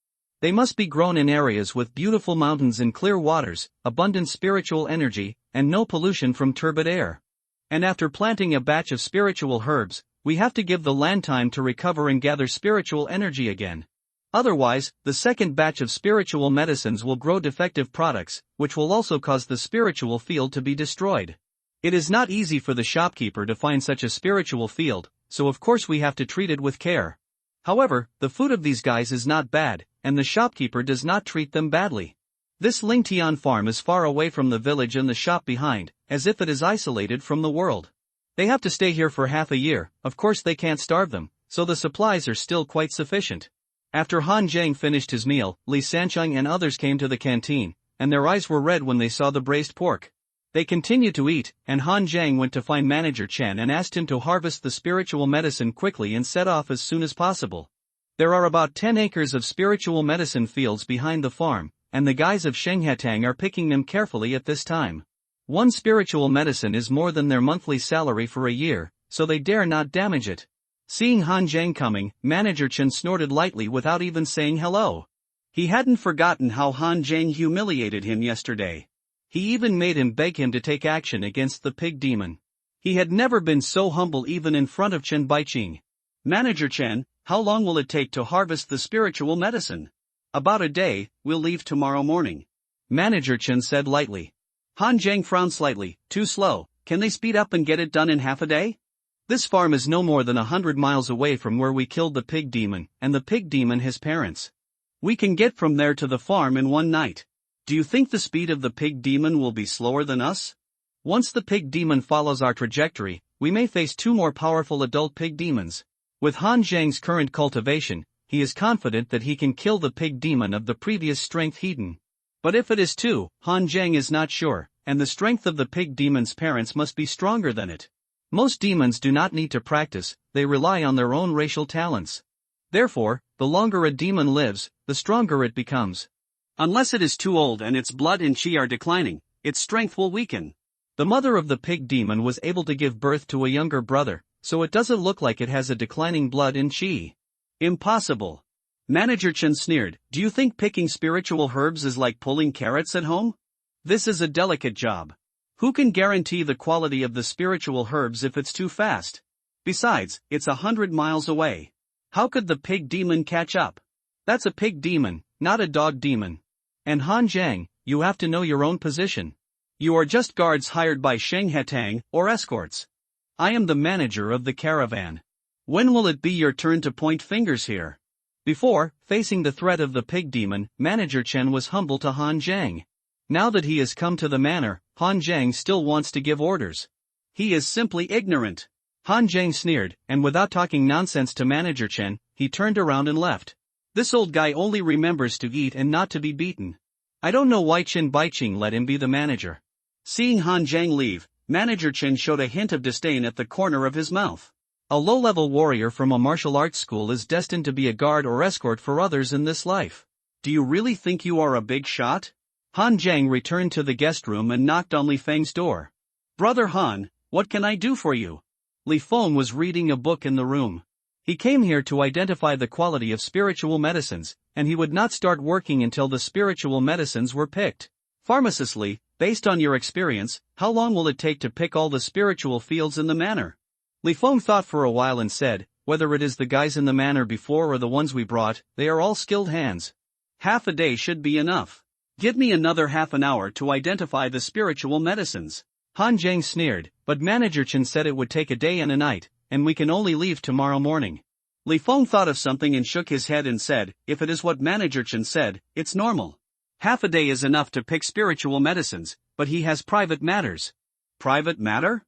They must be grown in areas with beautiful mountains and clear waters, abundant spiritual energy, and no pollution from turbid air. And after planting a batch of spiritual herbs, we have to give the land time to recover and gather spiritual energy again. Otherwise, the second batch of spiritual medicines will grow defective products, which will also cause the spiritual field to be destroyed. It is not easy for the shopkeeper to find such a spiritual field, so of course we have to treat it with care. However, the food of these guys is not bad, and the shopkeeper does not treat them badly. This Lingtian farm is far away from the village and the shop behind, as if it is isolated from the world. They have to stay here for half a year, of course they can't starve them, so the supplies are still quite sufficient. After Han Zhang finished his meal, Li Sancheng and others came to the canteen, and their eyes were red when they saw the braised pork. They continued to eat, and Han Zhang went to find Manager Chen and asked him to harvest the spiritual medicine quickly and set off as soon as possible. There are about 10 acres of spiritual medicine fields behind the farm, and the guys of Shenghatang are picking them carefully at this time. One spiritual medicine is more than their monthly salary for a year, so they dare not damage it. Seeing Han Zhang coming, Manager Chen snorted lightly without even saying hello. He hadn't forgotten how Han Zhang humiliated him yesterday. He even made him beg him to take action against the pig demon. He had never been so humble even in front of Chen Baiqing. Manager Chen, how long will it take to harvest the spiritual medicine? About a day, we'll leave tomorrow morning. Manager Chen said lightly. Han Zhang frowned slightly. Too slow, can they speed up and get it done in half a day? This farm is no more than 100 miles away from where we killed the pig demon, and the pig demon his parents. We can get from there to the farm in one night. Do you think the speed of the pig demon will be slower than us? Once the pig demon follows our trajectory, we may face 2 more powerful adult pig demons. With Han Zhang's current cultivation, he is confident that he can kill the pig demon of the previous strength Hedon. But if it is 2, Han Zhang is not sure, and the strength of the pig demon's parents must be stronger than it. Most demons do not need to practice, they rely on their own racial talents. Therefore, the longer a demon lives, the stronger it becomes. Unless it is too old and its blood and chi are declining, its strength will weaken. The mother of the pig demon was able to give birth to a younger brother, so it doesn't look like it has a declining blood and chi. Impossible. Manager Chen sneered. Do you think picking spiritual herbs is like pulling carrots at home? This is a delicate job. Who can guarantee the quality of the spiritual herbs if it's too fast? Besides, it's 100 miles away. How could the pig demon catch up? That's a pig demon, not a dog demon. And Han Zhang, you have to know your own position. You are just guards hired by Shenghatang, or escorts. I am the manager of the caravan. When will it be your turn to point fingers here? Before, facing the threat of the pig demon, Manager Chen was humble to Han Zhang. Now that he has come to the manor, Han Zhang still wants to give orders. He is simply ignorant. Han Zhang sneered, and without talking nonsense to Manager Chen, he turned around and left. This old guy only remembers to eat and not to be beaten. I don't know why Chen Baiqing let him be the manager. Seeing Han Zhang leave, Manager Chen showed a hint of disdain at the corner of his mouth. A low-level warrior from a martial arts school is destined to be a guard or escort for others in this life. Do you really think you are a big shot? Han Zhang returned to the guest room and knocked on Li Feng's door. Brother Han, what can I do for you? Li Feng was reading a book in the room. He came here to identify the quality of spiritual medicines, and he would not start working until the spiritual medicines were picked. Pharmacist Li, based on your experience, how long will it take to pick all the spiritual fields in the manor? Li Feng thought for a while and said, whether it is the guys in the manor before or the ones we brought, they are all skilled hands. Half a day should be enough. Give me another half an hour to identify the spiritual medicines. Han Zhang sneered, but Manager Chen said it would take a day and a night, and we can only leave tomorrow morning. Li Feng thought of something and shook his head and said, if it is what Manager Chen said, it's normal. Half a day is enough to pick spiritual medicines, but he has private matters. Private matter?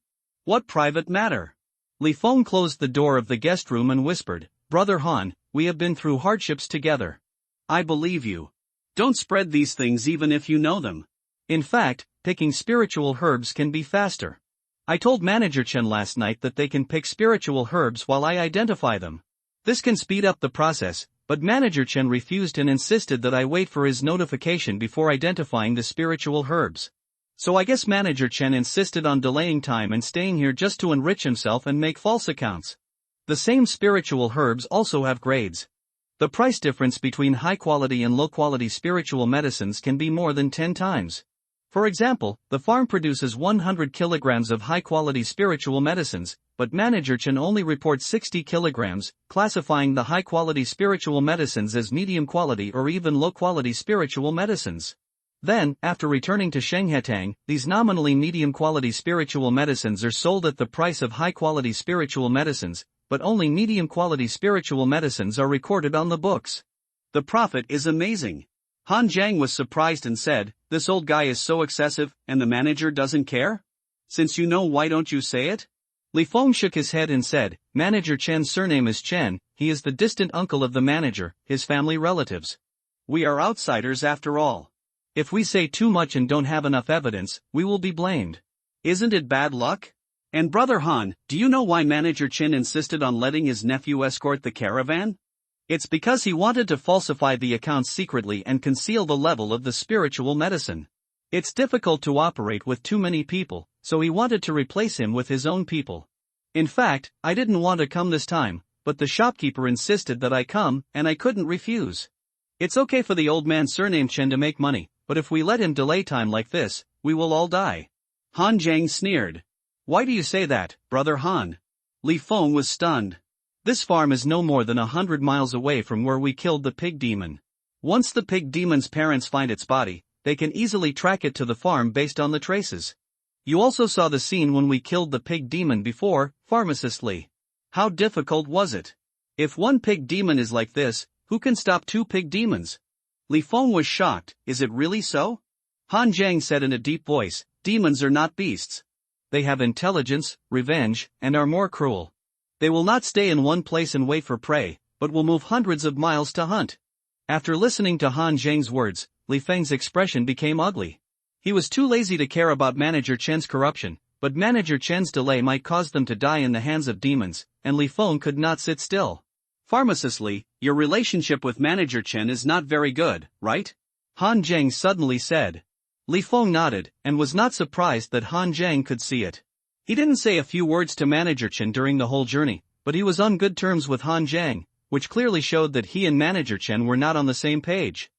What private matter? Li Feng closed the door of the guest room and whispered, Brother Han, we have been through hardships together. I believe you. Don't spread these things even if you know them. In fact, picking spiritual herbs can be faster. I told Manager Chen last night that they can pick spiritual herbs while I identify them. This can speed up the process, but Manager Chen refused and insisted that I wait for his notification before identifying the spiritual herbs. So I guess Manager Chen insisted on delaying time and staying here just to enrich himself and make false accounts. The same spiritual herbs also have grades. The price difference between high-quality and low-quality spiritual medicines can be more than 10 times. For example, the farm produces 100 kilograms of high-quality spiritual medicines, but Manager Chen only reports 60 kilograms, classifying the high-quality spiritual medicines as medium-quality or even low-quality spiritual medicines. Then, after returning to Shenghetang, these nominally medium-quality spiritual medicines are sold at the price of high-quality spiritual medicines, but only medium-quality spiritual medicines are recorded on the books. The profit is amazing. Han Jiang was surprised and said, "This old guy is so excessive, and the manager doesn't care? Since you know, why don't you say it?" Li Feng shook his head and said, "Manager Chen's surname is Chen, he is the distant uncle of the manager, his family relatives. We are outsiders after all. If we say too much and don't have enough evidence, we will be blamed. Isn't it bad luck? And Brother Han, do you know why Manager Chen insisted on letting his nephew escort the caravan? It's because he wanted to falsify the accounts secretly and conceal the level of the spiritual medicine. It's difficult to operate with too many people, so he wanted to replace him with his own people. In fact, I didn't want to come this time, but the shopkeeper insisted that I come, and I couldn't refuse. It's okay for the old man surnamed Chen to make money, but if we let him delay time like this, we will all die." Han Jiang sneered. "Why do you say that, Brother Han?" Li Feng was stunned. "This farm is no more than 100 miles away from where we killed the pig demon. Once the pig demon's parents find its body, they can easily track it to the farm based on the traces. You also saw the scene when we killed the pig demon before, Pharmacist Li. How difficult was it? If one pig demon is like this, who can stop two pig demons?" Li Feng was shocked. "Is it really so?" Han Jiang said in a deep voice, "Demons are not beasts. They have intelligence, revenge, and are more cruel. They will not stay in one place and wait for prey, but will move hundreds of miles to hunt." After listening to Han Jiang's words, Li Feng's expression became ugly. He was too lazy to care about Manager Chen's corruption, but Manager Chen's delay might cause them to die in the hands of demons, and Li Feng could not sit still. "Pharmacist Li, your relationship with Manager Chen is not very good, right?" Han Jiang suddenly said. Li Feng nodded, and was not surprised that Han Jiang could see it. He didn't say a few words to Manager Chen during the whole journey, but he was on good terms with Han Jiang, which clearly showed that he and Manager Chen were not on the same page.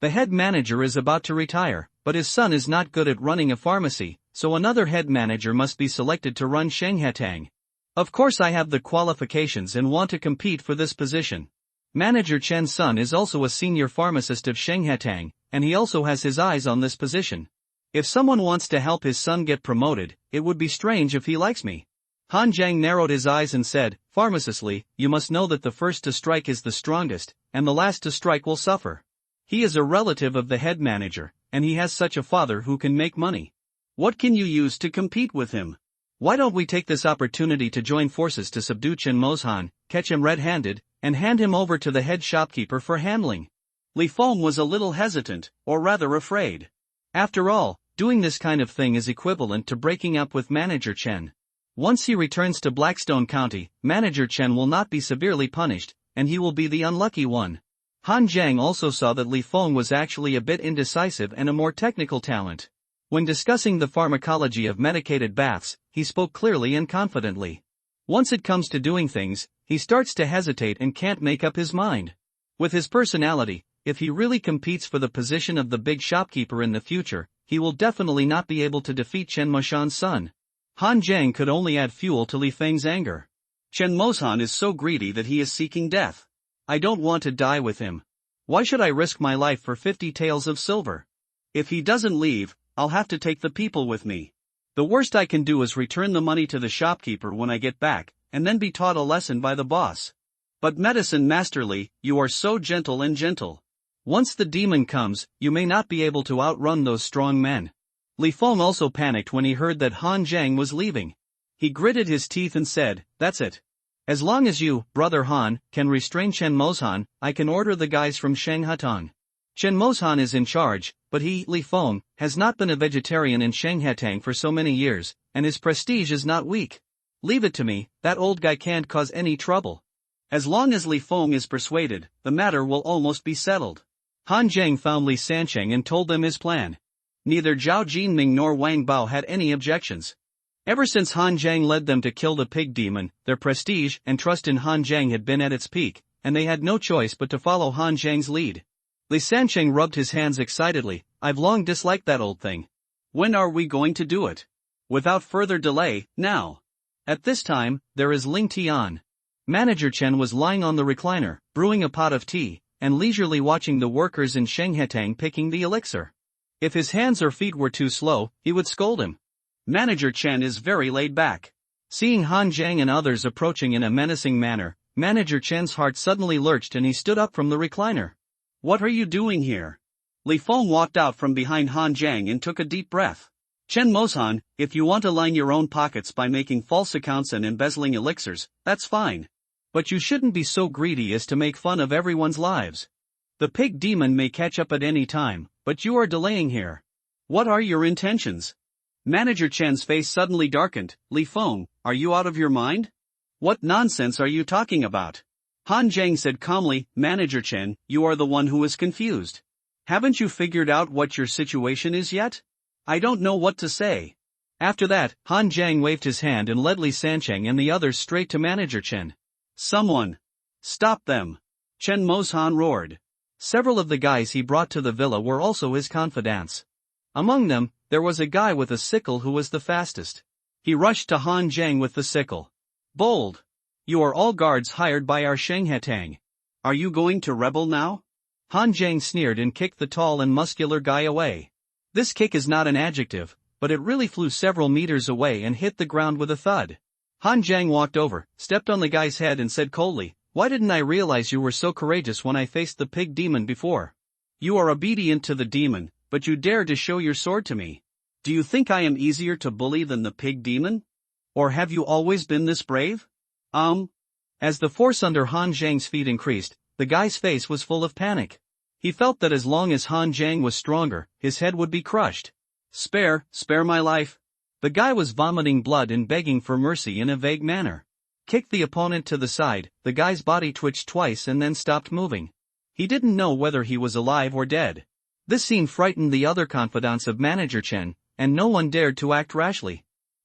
The head manager is about to retire, but his son is not good at running a pharmacy, so another head manager must be selected to run Shenghetang. Of course I have the qualifications and want to compete for this position. Manager Chen's son is also a senior pharmacist of Shenghetang, and he also has his eyes on this position. If someone wants to help his son get promoted, it would be strange if he likes me. Han Jiang narrowed his eyes and said, "Pharmacist Li, you must know that the first to strike is the strongest, and the last to strike will suffer. He is a relative of the head manager, and he has such a father who can make money. What can you use to compete with him? Why don't we take this opportunity to join forces to subdue Chen Mozhan, catch him red-handed, and hand him over to the head shopkeeper for handling?" Li Feng was a little hesitant, or rather afraid. After all, doing this kind of thing is equivalent to breaking up with Manager Chen. Once he returns to Blackstone County, Manager Chen will not be severely punished, and he will be the unlucky one. Han Jiang also saw that Li Feng was actually a bit indecisive and a more technical talent. When discussing the pharmacology of medicated baths, he spoke clearly and confidently. Once it comes to doing things, he starts to hesitate and can't make up his mind. With his personality, if he really competes for the position of the big shopkeeper in the future, he will definitely not be able to defeat Chen Moshan's son. Han Jiang could only add fuel to Li Feng's anger. Chen Moshan is so greedy that he is seeking death. I don't want to die with him. Why should I risk my life for 50 taels of silver? If he doesn't leave, I'll have to take the people with me. The worst I can do is return the money to the shopkeeper when I get back, and then be taught a lesson by the boss. But Medicine Master Li, you are so gentle and gentle. Once the demon comes, you may not be able to outrun those strong men. Li Feng also panicked when he heard that Han Jiang was leaving. He gritted his teeth and said, "That's it. As long as you, Brother Han, can restrain Chen Mozhan, I can order the guys from Shenghetang. Chen Mozhan is in charge, but he, Li Feng, has not been a vegetarian in Shenghetang for so many years, and his prestige is not weak. Leave it to me, that old guy can't cause any trouble." As long as Li Feng is persuaded, the matter will almost be settled. Han Jiang found Li Sancheng and told them his plan. Neither Zhao Jinming nor Wang Bao had any objections. Ever since Han Jiang led them to kill the pig demon, their prestige and trust in Han Jiang had been at its peak, and they had no choice but to follow Han Zhang's lead. Li Sancheng rubbed his hands excitedly. I've long disliked that old thing. When are we going to do it? Without further delay, now. At this time, there is Ling Tian. Manager Chen was lying on the recliner, brewing a pot of tea, and leisurely watching the workers in Shenghetang picking the elixir. If his hands or feet were too slow, he would scold him. Manager Chen is very laid back. Seeing Han Zhang and others approaching in a menacing manner, Manager Chen's heart suddenly lurched and he stood up from the recliner. What are you doing here? Li Feng walked out from behind Han Zhang and took a deep breath. Chen Moshan, if you want to line your own pockets by making false accounts and embezzling elixirs, that's fine. But you shouldn't be so greedy as to make fun of everyone's lives. The pig demon may catch up at any time, but you are delaying here. What are your intentions? Manager Chen's face suddenly darkened. Li Feng, are you out of your mind? What nonsense are you talking about? Han Zhang said calmly, Manager Chen, you are the one who is confused. Haven't you figured out what your situation is yet? I don't know what to say. After that, Han Zhang waved his hand and led Li Sancheng and the others straight to Manager Chen. Someone! Stop them! Chen Moshan roared. Several of the guys he brought to the villa were also his confidants. Among them, there was a guy with a sickle who was the fastest. He rushed to Han Zhang with the sickle. Bold! You are all guards hired by our Shenghetang. Are you going to rebel now? Han Zhang sneered and kicked the tall and muscular guy away. This kick is not an adjective, but it really flew several meters away and hit the ground with a thud. Han Zhang walked over, stepped on the guy's head and said coldly, why didn't I realize you were so courageous when I faced the pig demon before? You are obedient to the demon, but you dared to show your sword to me. Do you think I am easier to bully than the pig demon? Or have you always been this brave? As the force under Han Zhang's feet increased, the guy's face was full of panic. He felt that as long as Han Zhang was stronger, his head would be crushed. Spare my life. The guy was vomiting blood and begging for mercy in a vague manner. Kicked the opponent to the side, the guy's body twitched twice and then stopped moving. He didn't know whether he was alive or dead. This scene frightened the other confidants of Manager Chen, and no one dared to act rashly.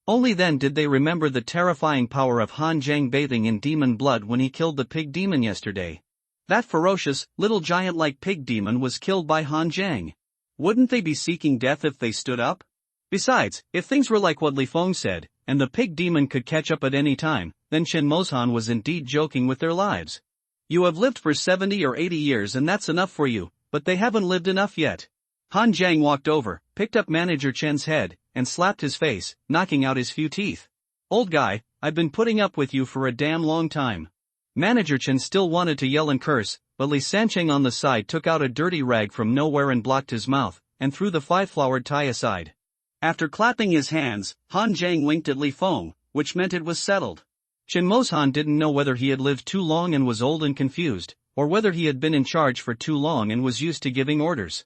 Only then did they remember the terrifying power of Han Zhang bathing in demon blood when he killed the pig demon yesterday. That ferocious, little giant-like pig demon was killed by Han Zhang. Wouldn't they be seeking death if they stood up? Besides, if things were like what Li Feng said, and the pig demon could catch up at any time, then Chen Moshan was indeed joking with their lives. You have lived for 70 or 80 years and that's enough for you, but they haven't lived enough yet. Han Zhang walked over, picked up Manager Chen's head, and slapped his face, knocking out his few teeth. Old guy, I've been putting up with you for a damn long time. Manager Chen still wanted to yell and curse, but Li Sancheng on the side took out a dirty rag from nowhere and blocked his mouth, and threw the 5-flowered tie aside. After clapping his hands, Han Zhang winked at Li Feng, which meant it was settled. Chen Moshan didn't know whether he had lived too long and was old and confused, or whether he had been in charge for too long and was used to giving orders.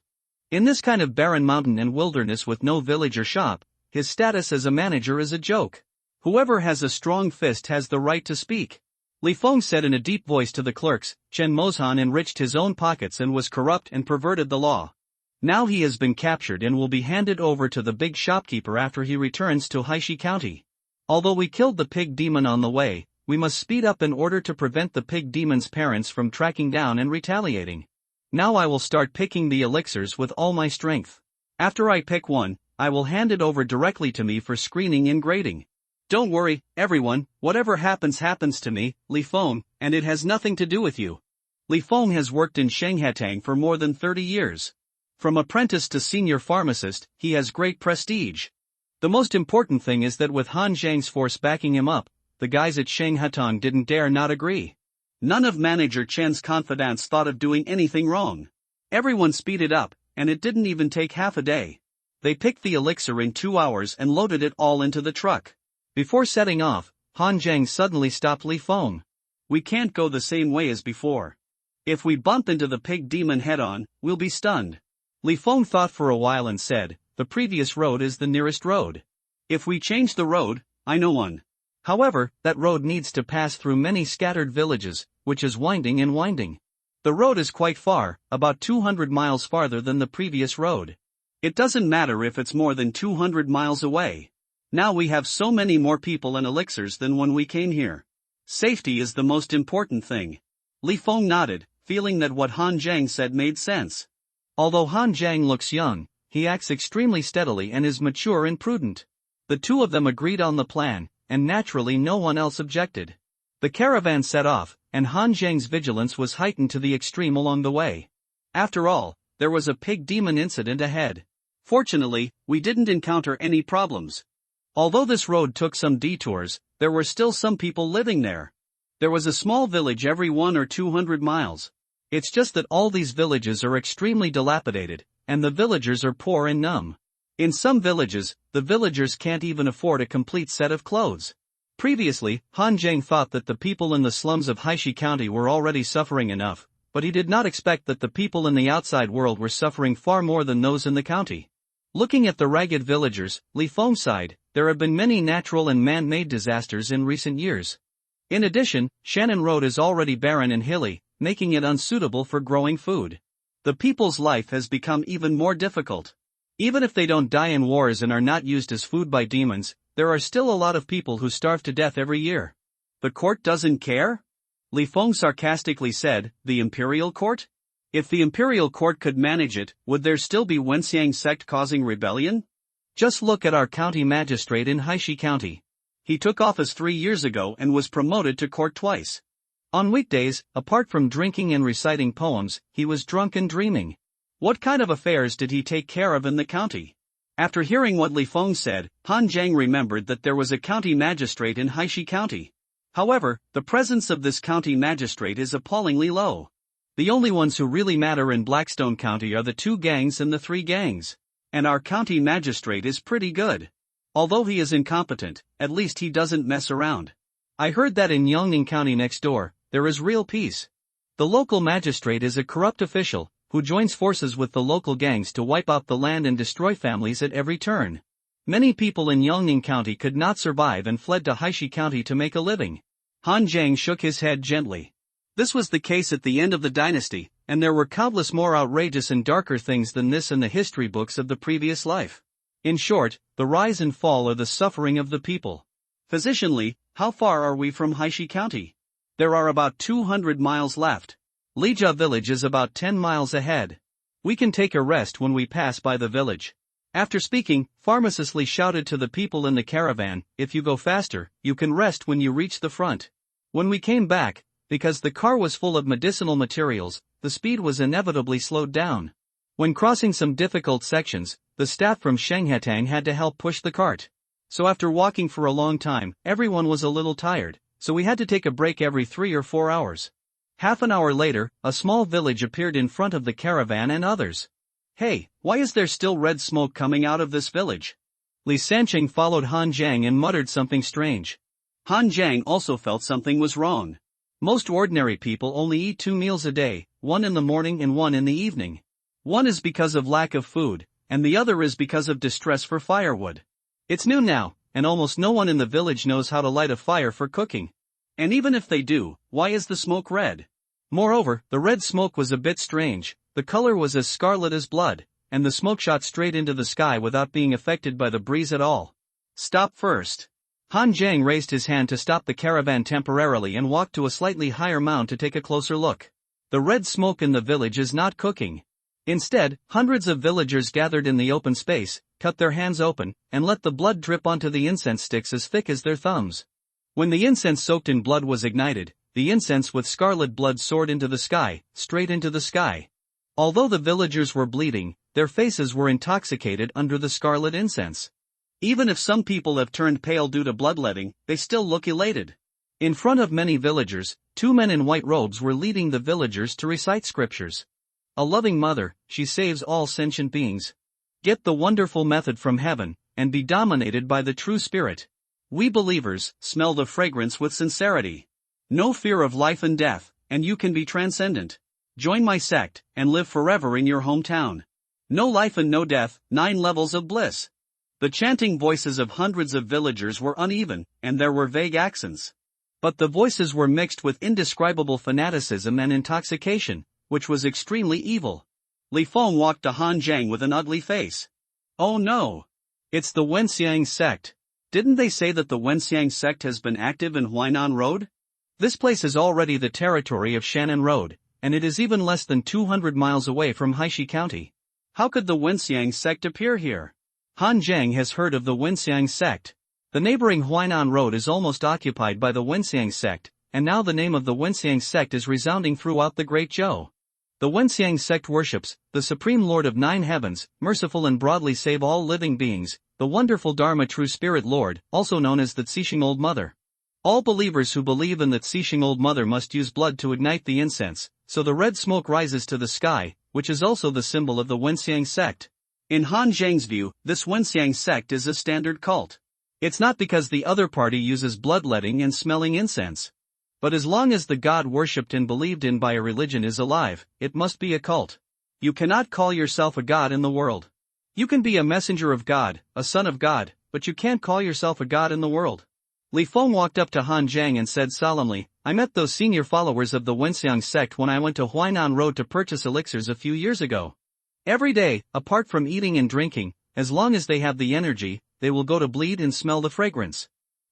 In this kind of barren mountain and wilderness with no village or shop, his status as a manager is a joke. Whoever has a strong fist has the right to speak. Li Feng said in a deep voice to the clerks, Chen Moshan enriched his own pockets and was corrupt and perverted the law. Now he has been captured and will be handed over to the big shopkeeper after he returns to Haishi County. Although we killed the pig demon on the way, we must speed up in order to prevent the pig demon's parents from tracking down and retaliating. Now I will start picking the elixirs with all my strength. After I pick one, I will hand it over directly to me for screening and grading. Don't worry, everyone, whatever happens happens to me, Li Feng, and it has nothing to do with you. Li Feng has worked in Shenghetang for more than 30 years. From apprentice to senior pharmacist, he has great prestige. The most important thing is that with Han Zhang's force backing him up, the guys at Shenghetang didn't dare not agree. None of Manager Chen's confidants thought of doing anything wrong. Everyone speeded up, and it didn't even take half a day. They picked the elixir in 2 hours and loaded it all into the truck. Before setting off, Han Zhang suddenly stopped Li Feng. We can't go the same way as before. If we bump into the pig demon head-on, we'll be stunned. Li Feng thought for a while and said, the previous road is the nearest road. If we change the road, I know one. However, that road needs to pass through many scattered villages, which is winding and winding. The road is quite far, about 200 miles farther than the previous road. It doesn't matter if it's more than 200 miles away. Now we have so many more people and elixirs than when we came here. Safety is the most important thing. Li Feng nodded, feeling that what Han Zhang said made sense. Although Han Zhang looks young, he acts extremely steadily and is mature and prudent. The two of them agreed on the plan, and naturally no one else objected. The caravan set off, and Han Zhang's vigilance was heightened to the extreme along the way. After all, there was a pig demon incident ahead. Fortunately, we didn't encounter any problems. Although this road took some detours, there were still some people living there. There was a small village every 1 or 200 miles. It's just that all these villages are extremely dilapidated, and the villagers are poor and numb. In some villages, the villagers can't even afford a complete set of clothes. Previously, Han Zhang thought that the people in the slums of Haishi County were already suffering enough, but he did not expect that the people in the outside world were suffering far more than those in the county. Looking at the ragged villagers, Li Feng sighed, there have been many natural and man-made disasters in recent years. In addition, Shannon Road is already barren and hilly, making it unsuitable for growing food. The people's life has become even more difficult. Even if they don't die in wars and are not used as food by demons, there are still a lot of people who starve to death every year. The court doesn't care? Li Feng sarcastically said, the imperial court? If the imperial court could manage it, would there still be Wenxiang sect causing rebellion? Just look at our county magistrate in Haishi County. He took office 3 years ago and was promoted to court twice. On weekdays, apart from drinking and reciting poems, he was drunk and dreaming. What kind of affairs did he take care of in the county? After hearing what Li Feng said, Han Zhang remembered that there was a county magistrate in Haishi County. However, the presence of this county magistrate is appallingly low. The only ones who really matter in Blackstone County are the 2 gangs and the 3 gangs. And our county magistrate is pretty good. Although he is incompetent, at least he doesn't mess around. I heard that in Yongning County next door, there is real peace. The local magistrate is a corrupt official, who joins forces with the local gangs to wipe out the land and destroy families at every turn. Many people in Yongning County could not survive and fled to Haishi County to make a living. Han Zhang shook his head gently. This was the case at the end of the dynasty, and there were countless more outrageous and darker things than this in the history books of the previous life. In short, the rise and fall are the suffering of the people. Physicianly, how far are we from Haishi County? There are about 200 miles left. Lija village is about 10 miles ahead. We can take a rest when we pass by the village. After speaking, Pharmacist Li shouted to the people in the caravan, if you go faster, you can rest when you reach the front. When we came back, because the car was full of medicinal materials, the speed was inevitably slowed down. When crossing some difficult sections, the staff from Shenghetang had to help push the cart. So after walking for a long time, everyone was a little tired, so we had to take a break every 3 or 4 hours. Half an hour later, a small village appeared in front of the caravan and others. Hey, why is there still red smoke coming out of this village? Li Sanqing followed Han Zhang and muttered something strange. Han Zhang also felt something was wrong. Most ordinary people only eat 2 meals a day, one in the morning and one in the evening. One is because of lack of food, and the other is because of distress for firewood. It's noon now, and almost no one in the village knows how to light a fire for cooking. And even if they do, why is the smoke red? Moreover, the red smoke was a bit strange, the color was as scarlet as blood, and the smoke shot straight into the sky without being affected by the breeze at all. Stop first. Han Zhang raised his hand to stop the caravan temporarily and walked to a slightly higher mound to take a closer look. The red smoke in the village is not cooking. Instead, hundreds of villagers gathered in the open space, cut their hands open, and let the blood drip onto the incense sticks as thick as their thumbs. When the incense soaked in blood was ignited, the incense with scarlet blood soared into the sky, straight into the sky. Although the villagers were bleeding, their faces were intoxicated under the scarlet incense. Even if some people have turned pale due to bloodletting, they still look elated. In front of many villagers, 2 men in white robes were leading the villagers to recite scriptures. A loving mother, she saves all sentient beings. Get the wonderful method from heaven, and be dominated by the true spirit. We believers smell the fragrance with sincerity. No fear of life and death, and you can be transcendent. Join my sect, and live forever in your hometown. No life and no death, 9 levels of bliss. The chanting voices of hundreds of villagers were uneven, and there were vague accents. But the voices were mixed with indescribable fanaticism and intoxication, which was extremely evil. Li Feng walked to Han Zhang with an ugly face. Oh no! It's the Wenxiang sect. Didn't they say that the Wenxiang sect has been active in Huainan Road? This place is already the territory of Shannon Road, and it is even less than 200 miles away from Haishi County. How could the Wenxiang sect appear here? Han Zhang has heard of the Wenxiang sect. The neighboring Huainan Road is almost occupied by the Wenxiang sect, and now the name of the Wenxiang sect is resounding throughout the Great Zhou. The Wenxiang sect worships the Supreme Lord of Nine Heavens, merciful and broadly save all living beings, the wonderful Dharma True Spirit Lord, also known as the Cixing Old Mother. All believers who believe in the Cixing Old Mother must use blood to ignite the incense, so the red smoke rises to the sky, which is also the symbol of the Wenxiang sect. In Han Zhang's view, this Wenxiang sect is a standard cult. It's not because the other party uses bloodletting and smelling incense. But as long as the God worshipped and believed in by a religion is alive, it must be a cult. You cannot call yourself a god in the world. You can be a messenger of God, a son of God, but you can't call yourself a god in the world. Li Feng walked up to Han Zhang and said solemnly, I met those senior followers of the Wenxiang sect when I went to Huainan Road to purchase elixirs a few years ago. Every day, apart from eating and drinking, as long as they have the energy, they will go to bleed and smell the fragrance.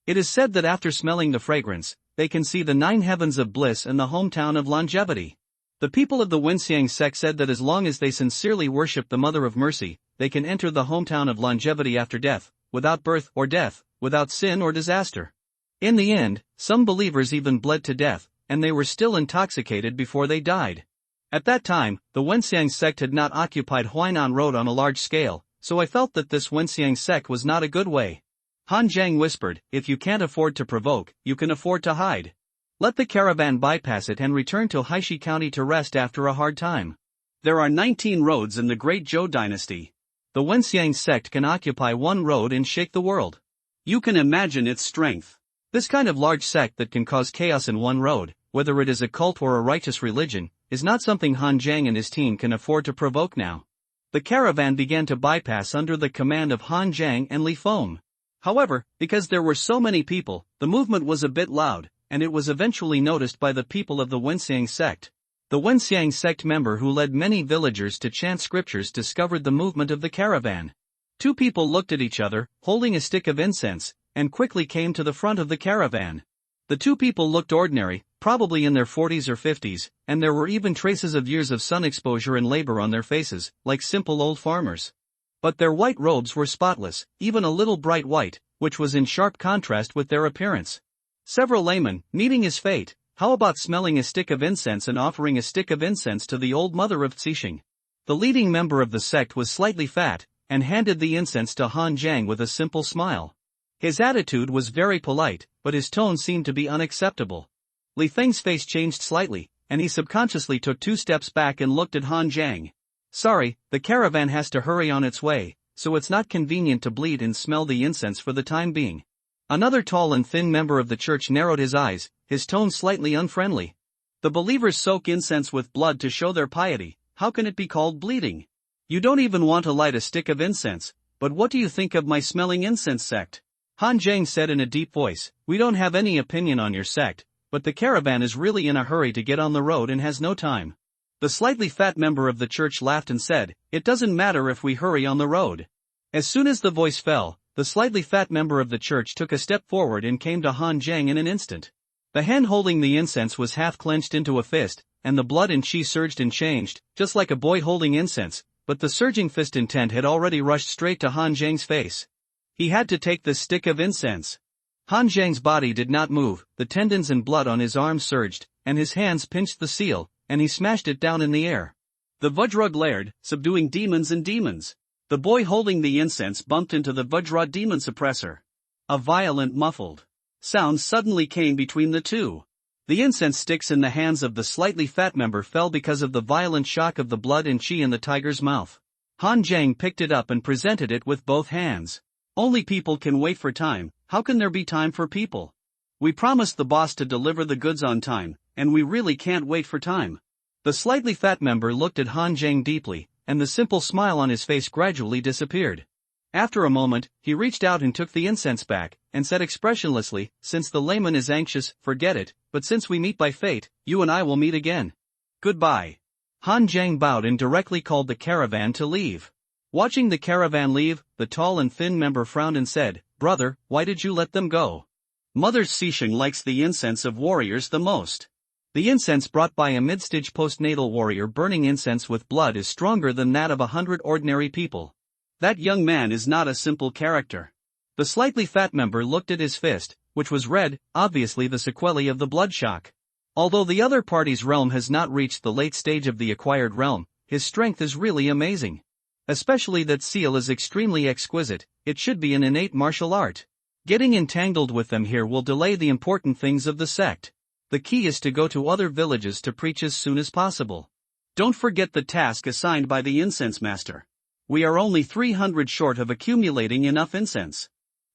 It is said that after smelling the fragrance, they can see the 9 heavens of bliss and the hometown of longevity. The people of the Wenxiang sect said that as long as they sincerely worship the Mother of Mercy, they can enter the hometown of longevity after death, without birth or death, without sin or disaster. In the end, some believers even bled to death, and they were still intoxicated before they died. At that time, the Wenxiang sect had not occupied Huainan Road on a large scale, so I felt that this Wenxiang sect was not a good way. Han Zhang whispered, if you can't afford to provoke, you can afford to hide. Let the caravan bypass it and return to Haishi County to rest after a hard time. There are 19 roads in the Great Zhou dynasty. The Wenxiang sect can occupy one road and shake the world. You can imagine its strength. This kind of large sect that can cause chaos in one road, whether it is a cult or a righteous religion, is not something Han Zhang and his team can afford to provoke now. The caravan began to bypass under the command of Han Zhang and Li Feng. However, because there were so many people, the movement was a bit loud, and it was eventually noticed by the people of the Wenxiang sect. The Wenxiang sect member who led many villagers to chant scriptures discovered the movement of the caravan. 2 people looked at each other, holding a stick of incense, and quickly came to the front of the caravan. The 2 people looked ordinary, probably in their 40s or 50s, and there were even traces of years of sun exposure and labor on their faces, like simple old farmers. But their white robes were spotless, even a little bright white, which was in sharp contrast with their appearance. Several laymen, meeting his fate, how about smelling a stick of incense and offering a stick of incense to the old mother of Cixing? The leading member of the sect was slightly fat, and handed the incense to Han Zhang with a simple smile. His attitude was very polite, but his tone seemed to be unacceptable. Li Feng's face changed slightly, and he subconsciously took 2 steps back and looked at Han Zhang. Sorry, the caravan has to hurry on its way, so it's not convenient to bleed and smell the incense for the time being. Another tall and thin member of the church narrowed his eyes, his tone slightly unfriendly. The believers soak incense with blood to show their piety, how can it be called bleeding? You don't even want to light a stick of incense, but what do you think of my smelling incense sect? Han Zhang said in a deep voice, we don't have any opinion on your sect, but the caravan is really in a hurry to get on the road and has no time. The slightly fat member of the church laughed and said, it doesn't matter if we hurry on the road. As soon as the voice fell, the slightly fat member of the church took a step forward and came to Han Zhang in an instant. The hand holding the incense was half clenched into a fist, and the blood and chi surged and changed, just like a boy holding incense, but the surging fist intent had already rushed straight to Han Zhang's face. He had to take the stick of incense. Han Zhang's body did not move, the tendons and blood on his arms surged, and his hands pinched the seal, and he smashed it down in the air. The Vajra glared, subduing demons and demons. The boy holding the incense bumped into the Vajra demon suppressor. A violent muffled sound suddenly came between the two. The incense sticks in the hands of the slightly fat member fell because of the violent shock of the blood and chi in the tiger's mouth. Han Zhang picked it up and presented it with both hands. Only people can wait for time, how can there be time for people? We promised the boss to deliver the goods on time, and we really can't wait for time. The slightly fat member looked at Han Zhang deeply, and the simple smile on his face gradually disappeared. After a moment, he reached out and took the incense back, and said expressionlessly, since the layman is anxious, forget it, but since we meet by fate, you and I will meet again. Goodbye. Han Zhang bowed and directly called the caravan to leave. Watching the caravan leave, the tall and thin member frowned and said, Brother, why did you let them go? Mother Sisheng likes the incense of warriors the most. The incense brought by a mid-stage postnatal warrior burning incense with blood is stronger than that of 100 ordinary people. That young man is not a simple character. The slightly fat member looked at his fist, which was red, obviously the sequelae of the blood shock. Although the other party's realm has not reached the late stage of the acquired realm, his strength is really amazing. Especially that seal is extremely exquisite, it should be an innate martial art. Getting entangled with them here will delay the important things of the sect. The key is to go to other villages to preach as soon as possible. Don't forget the task assigned by the incense master. We are only 300 short of accumulating enough incense.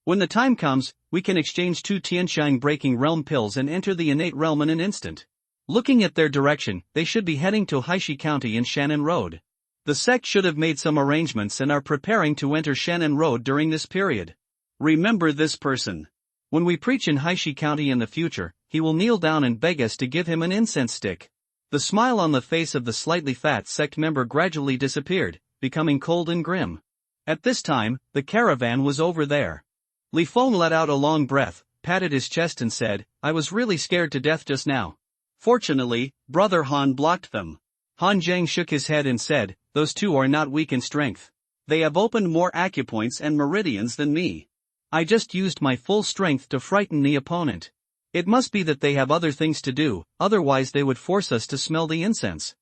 When the time comes, we can exchange 2 Tianshine breaking realm pills and enter the innate realm in an instant. Looking at their direction, they should be heading to Haishi County in Shannon Road. The sect should have made some arrangements and are preparing to enter Shannon Road during this period. Remember this person. When we preach in Haishi County in the future, he will kneel down and beg us to give him an incense stick. The smile on the face of the slightly fat sect member gradually disappeared, becoming cold and grim. At this time, the caravan was over there. Li Feng let out a long breath, patted his chest and said, "I was really scared to death just now." Fortunately, Brother Han blocked them. Han Zhang shook his head and said, "Those two are not weak in strength. They have opened more acupoints and meridians than me. I just used my full strength to frighten the opponent. It must be that they have other things to do, otherwise they would force us to smell the incense.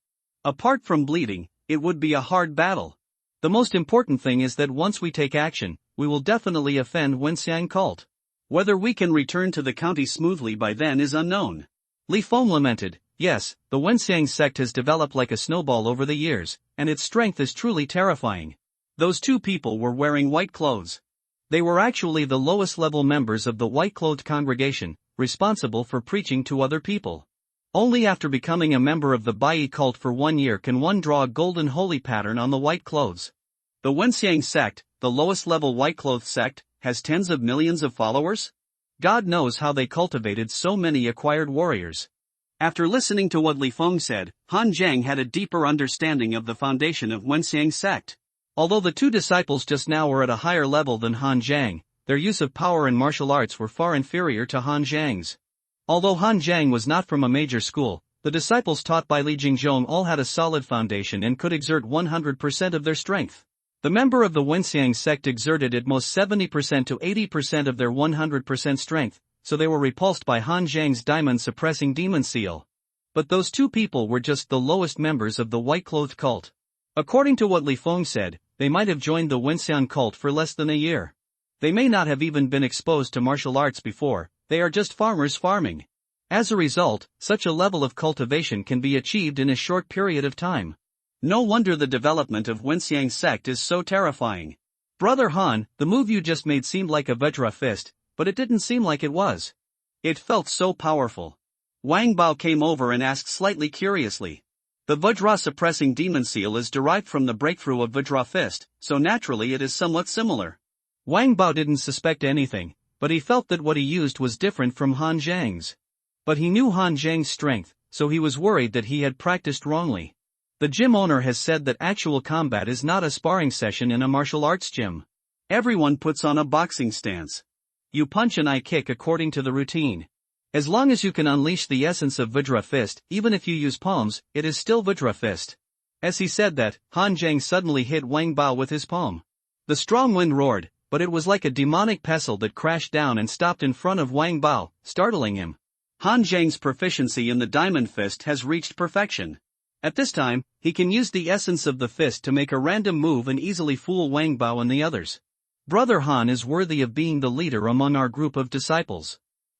Apart from bleeding, it would be a hard battle. The most important thing is that once we take action, we will definitely offend Wenxiang cult. Whether we can return to the county smoothly by then is unknown." Li Feng lamented, "Yes, the Wenxiang sect has developed like a snowball over the years, and its strength is truly terrifying." Those two people were wearing white clothes. They were actually the lowest level members of the white-clothed congregation, responsible for preaching to other people. Only after becoming a member of the beign cult for 1 year can one draw a golden holy pattern on the white clothes. The Wenxiang sect, the lowest level white-clothed sect, has tens of millions of followers? God knows how they cultivated so many acquired warriors. After listening to what Li Feng said, Han Zhang had a deeper understanding of the foundation of Wenxiang sect. Although the two disciples just now were at a higher level than Han Zhang, their use of power and martial arts were far inferior to Han Zhang's. Although Han Zhang was not from a major school, the disciples taught by Li Jingzhong all had a solid foundation and could exert 100% of their strength. The member of the Wenxiang sect exerted at most 70% to 80% of their 100% strength, so they were repulsed by Han Zhang's diamond-suppressing demon seal. But those two people were just the lowest members of the white-clothed cult. According to what Li Feng said, they might have joined the Wenxiang cult for less than a year. They may not have even been exposed to martial arts before, they are just farmers farming. As a result, such a level of cultivation can be achieved in a short period of time. No wonder the development of Wenxiang sect is so terrifying. Brother Han, the move you just made seemed like a Vajra fist, but it didn't seem like it was. It felt so powerful. Wang Bao came over and asked slightly curiously. The Vajra suppressing demon seal is derived from the breakthrough of Vajra fist, so naturally it is somewhat similar. Wang Bao didn't suspect anything, but he felt that what he used was different from Han Zhang's. But he knew Han Zhang's strength, so he was worried that he had practiced wrongly. The gym owner has said that actual combat is not a sparring session in a martial arts gym. Everyone puts on a boxing stance. You punch and I kick according to the routine. As long as you can unleash the essence of Vajra fist, even if you use palms, it is still Vajra fist. As he said that, Han Zhang suddenly hit Wang Bao with his palm. The strong wind roared, but it was like a demonic pestle that crashed down and stopped in front of Wang Bao, startling him. Han Zhang's proficiency in the diamond fist has reached perfection. At this time, he can use the essence of the fist to make a random move and easily fool Wang Bao and the others. Brother Han is worthy of being the leader among our group of disciples.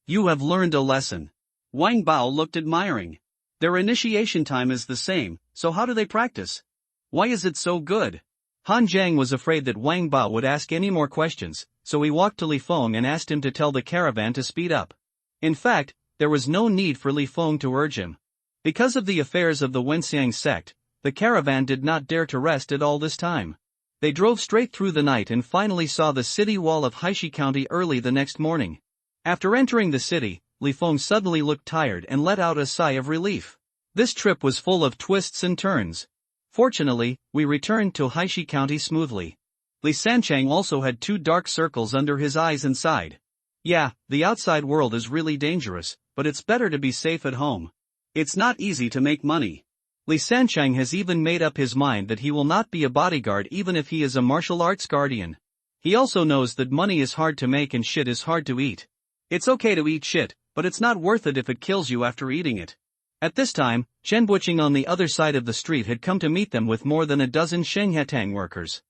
You have learned a lesson. Wang Bao looked admiring. Their initiation time is the same, so how do they practice? Why is it so good? Han Zhang was afraid that Wang Bao would ask any more questions, so he walked to Li Feng and asked him to tell the caravan to speed up. In fact, there was no need for Li Feng to urge him. Because of the affairs of the Wenxiang sect, the caravan did not dare to rest at all this time. They drove straight through the night and finally saw the city wall of Haishi County early the next morning. After entering the city, Li Feng suddenly looked tired and let out a sigh of relief. This trip was full of twists and turns. Fortunately, we returned to Haishi County smoothly. Li Sanchang also had 2 dark circles under his eyes and sighed. Yeah, the outside world is really dangerous, but it's better to be safe at home. It's not easy to make money. Li Sanchang has even made up his mind that he will not be a bodyguard even if he is a martial arts guardian. He also knows that money is hard to make and shit is hard to eat. It's okay to eat shit, but it's not worth it if it kills you after eating it. At this time, Chen Buqing on the other side of the street had come to meet them with more than a dozen Shenghatang workers.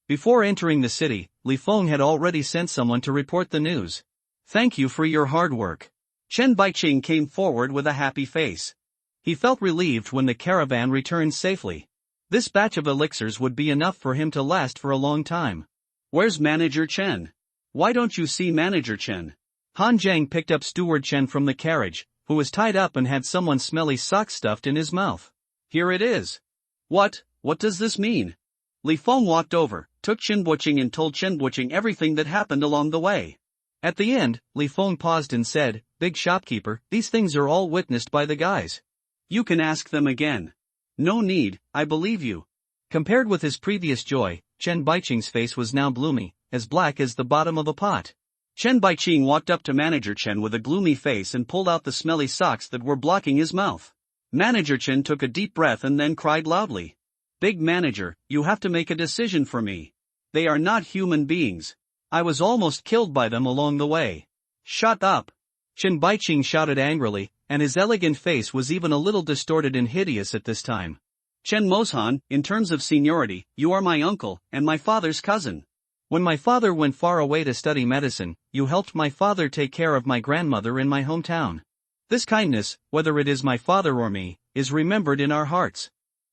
Before entering the city, Li Feng had already sent someone to report the news. Thank you for your hard work. Chen Baiqing came forward with a happy face. He felt relieved when the caravan returned safely. This batch of elixirs would be enough for him to last for a long time. Where's Manager Chen? Why don't you see Manager Chen? Han Jiang picked up Steward Chen from the carriage, who was tied up and had someone's smelly sock stuffed in his mouth. Here it is. What does this mean? Li Feng walked over, took Chen Buqing and told Chen Buqing everything that happened along the way. At the end, Li Feng paused and said, Big shopkeeper, these things are all witnessed by the guys. You can ask them again. No need, I believe you. Compared with his previous joy, Chen Baiqing's face was now gloomy, as black as the bottom of a pot. Chen Baiqing walked up to Manager Chen with a gloomy face and pulled out the smelly socks that were blocking his mouth. Manager Chen took a deep breath and then cried loudly. Big manager, you have to make a decision for me. They are not human beings. I was almost killed by them along the way. Shut up! Chen Baiqing shouted angrily, and his elegant face was even a little distorted and hideous at this time. Chen Moshan, in terms of seniority, you are my uncle, and my father's cousin. When my father went far away to study medicine, you helped my father take care of my grandmother in my hometown. This kindness, whether it is my father or me, is remembered in our hearts.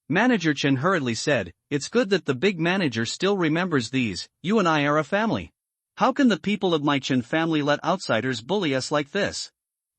Manager Chen hurriedly said, It's good that the big manager still remembers these, you and I are a family. How can the people of my Chen family let outsiders bully us like this?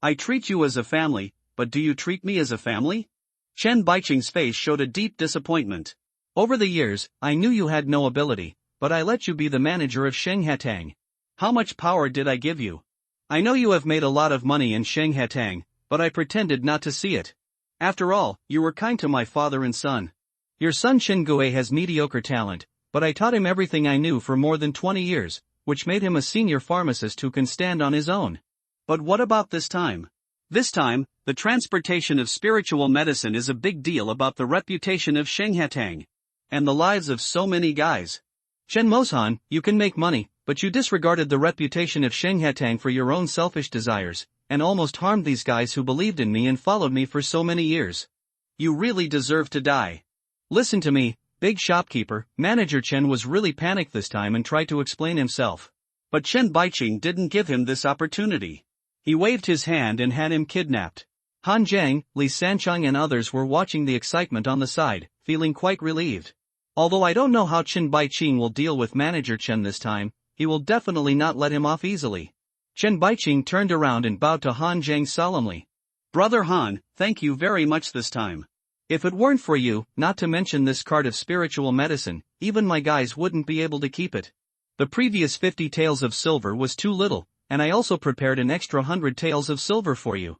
I treat you as a family, but do you treat me as a family? Chen Baiqing's face showed a deep disappointment. Over the years, I knew you had no ability, but I let you be the manager of Shenghatang. How much power did I give you? I know you have made a lot of money in Shenghatang, but I pretended not to see it. After all, you were kind to my father and son. Your son Chen Gui has mediocre talent, but I taught him everything I knew for more than 20 years, which made him a senior pharmacist who can stand on his own. But what about this time? This time, the transportation of spiritual medicine is a big deal about the reputation of Shenghatang. And the lives of so many guys. Chen Moshan, you can make money, but you disregarded the reputation of Shenghatang for your own selfish desires, and almost harmed these guys who believed in me and followed me for so many years. You really deserve to die. Listen to me, big shopkeeper. Manager Chen was really panicked this time and tried to explain himself. But Chen Baiqing didn't give him this opportunity. He waved his hand and had him kidnapped. Han Jiang, Li Sanchang and others were watching the excitement on the side, feeling quite relieved. Although I don't know how Chen Baiqing will deal with Manager Chen this time, he will definitely not let him off easily. Chen Baiqing turned around and bowed to Han Jiang solemnly. Brother Han, thank you very much this time. If it weren't for you, not to mention this card of spiritual medicine, even my guys wouldn't be able to keep it. The previous 50 taels of silver was too little, and I also prepared an extra 100 taels of silver for you.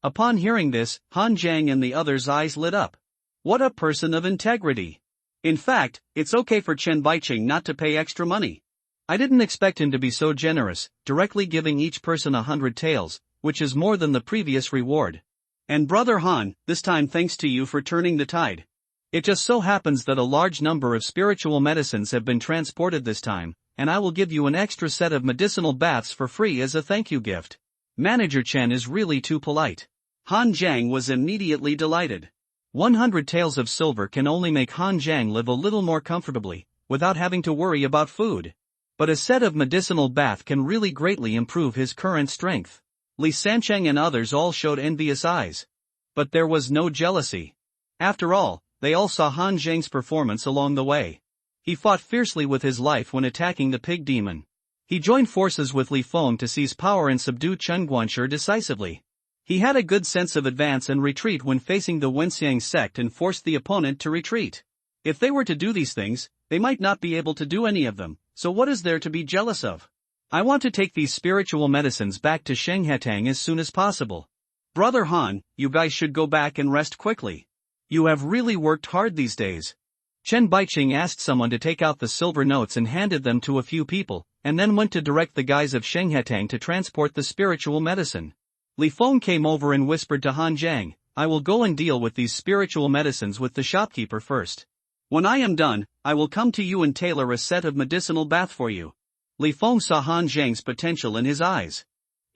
Upon hearing this, Han Jiang and the others' eyes lit up. What a person of integrity. In fact, it's okay for Chen Baiqing not to pay extra money. I didn't expect him to be so generous, directly giving each person 100 taels, which is more than the previous reward. And Brother Han, this time thanks to you for turning the tide. It just so happens that a large number of spiritual medicines have been transported this time, and I will give you an extra set of medicinal baths for free as a thank you gift. Manager Chen is really too polite. Han Jiang was immediately delighted. 100 taels of silver can only make Han Jiang live a little more comfortably, without having to worry about food. But a set of medicinal bath can really greatly improve his current strength. Li Sanchang and others all showed envious eyes. But there was no jealousy. After all, they all saw Han Jiang's performance along the way. He fought fiercely with his life when attacking the pig demon. He joined forces with Li Feng to seize power and subdue Chen Guanshi decisively. He had a good sense of advance and retreat when facing the Wenxiang sect and forced the opponent to retreat. If they were to do these things, they might not be able to do any of them, so what is there to be jealous of? I want to take these spiritual medicines back to Shenghatang as soon as possible. Brother Han, you guys should go back and rest quickly. You have really worked hard these days. Chen Baiqing asked someone to take out the silver notes and handed them to a few people, and then went to direct the guys of Shenghetang to transport the spiritual medicine. Li Feng came over and whispered to Han Jiang, I will go and deal with these spiritual medicines with the shopkeeper first. When I am done, I will come to you and tailor a set of medicinal bath for you. Li Feng saw Han Jiang's potential in his eyes.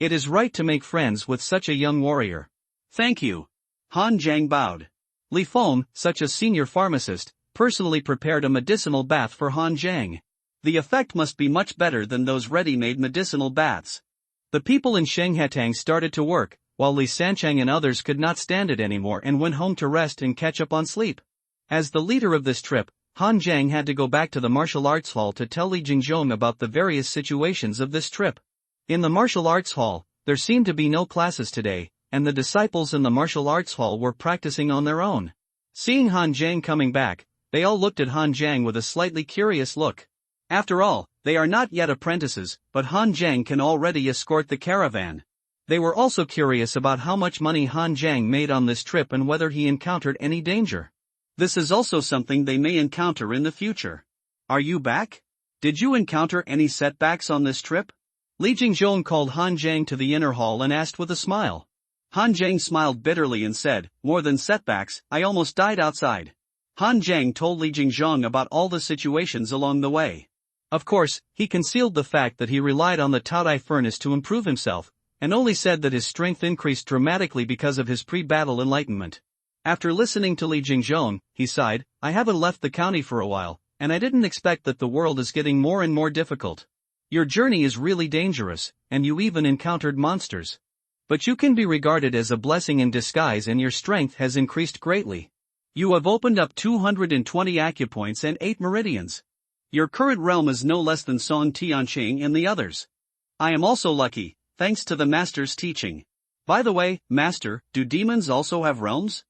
It is right to make friends with such a young warrior. Thank you. Han Jiang bowed. Li Feng, such a senior pharmacist, personally prepared a medicinal bath for Han Jiang. The effect must be much better than those ready-made medicinal baths. The people in Shenghetang started to work, while Li Sanchang and others could not stand it anymore and went home to rest and catch up on sleep. As the leader of this trip, Han Jiang had to go back to the martial arts hall to tell Li Jingjong about the various situations of this trip. In the martial arts hall, there seemed to be no classes today, and the disciples in the martial arts hall were practicing on their own. Seeing Han Jiang coming back, they all looked at Han Jiang with a slightly curious look. After all, they are not yet apprentices, but Han Jiang can already escort the caravan. They were also curious about how much money Han Jiang made on this trip and whether he encountered any danger. This is also something they may encounter in the future. Are you back? Did you encounter any setbacks on this trip? Li Jingjong called Han Jiang to the inner hall and asked with a smile. Han Jiang smiled bitterly and said, more than setbacks, I almost died outside. Han Jiang told Li Jingjong about all the situations along the way. Of course, he concealed the fact that he relied on the Taodai furnace to improve himself, and only said that his strength increased dramatically because of his pre-battle enlightenment. After listening to Li Jingjong, he sighed, I haven't left the county for a while, and I didn't expect that the world is getting more and more difficult. Your journey is really dangerous, and you even encountered monsters. But you can be regarded as a blessing in disguise and your strength has increased greatly. You have opened up 220 acupoints and 8 meridians. Your current realm is no less than Song Tianqing and the others. I am also lucky, thanks to the Master's teaching. By the way, Master, do demons also have realms?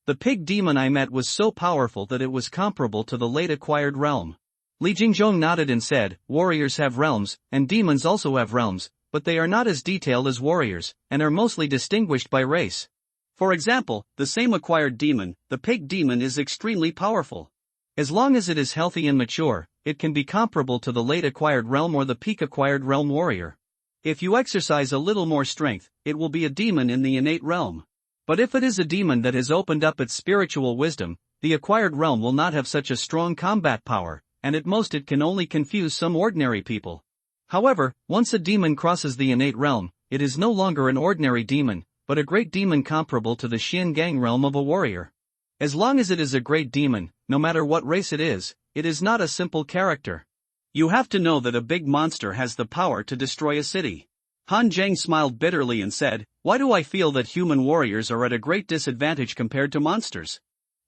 The pig demon I met was so powerful that it was comparable to the late acquired realm. Li Jingjong nodded and said, warriors have realms, and demons also have realms, but they are not as detailed as warriors, and are mostly distinguished by race. For example, the same acquired demon, the pig demon, is extremely powerful. As long as it is healthy and mature, it can be comparable to the late acquired realm or the peak acquired realm warrior. If you exercise a little more strength, it will be a demon in the innate realm. But if it is a demon that has opened up its spiritual wisdom, the acquired realm will not have such a strong combat power, and at most it can only confuse some ordinary people. However, once a demon crosses the innate realm, it is no longer an ordinary demon, but a great demon comparable to the Xiangang realm of a warrior. As long as it is a great demon, no matter what race it is not a simple character. You have to know that a big monster has the power to destroy a city. Han Jiang smiled bitterly and said, why do I feel that human warriors are at a great disadvantage compared to monsters?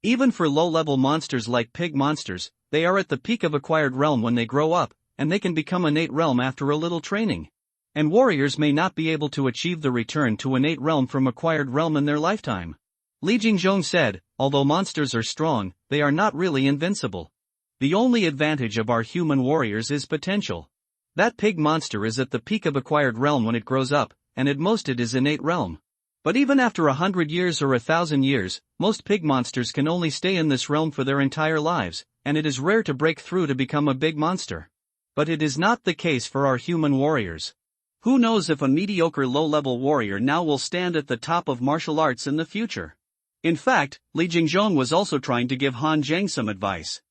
Even for low-level monsters like pig monsters, they are at the peak of acquired realm when they grow up, and they can become innate realm after a little training. And warriors may not be able to achieve the return to innate realm from acquired realm in their lifetime. Li Jingjong said, although monsters are strong, they are not really invincible. The only advantage of our human warriors is potential. That pig monster is at the peak of acquired realm when it grows up, and at most it is innate realm. But even after 100 years or 1,000 years, most pig monsters can only stay in this realm for their entire lives, and it is rare to break through to become a big monster. But it is not the case for our human warriors. Who knows if a mediocre low-level warrior now will stand at the top of martial arts in the future? In fact, Li Jingjong was also trying to give Han Jiang some advice.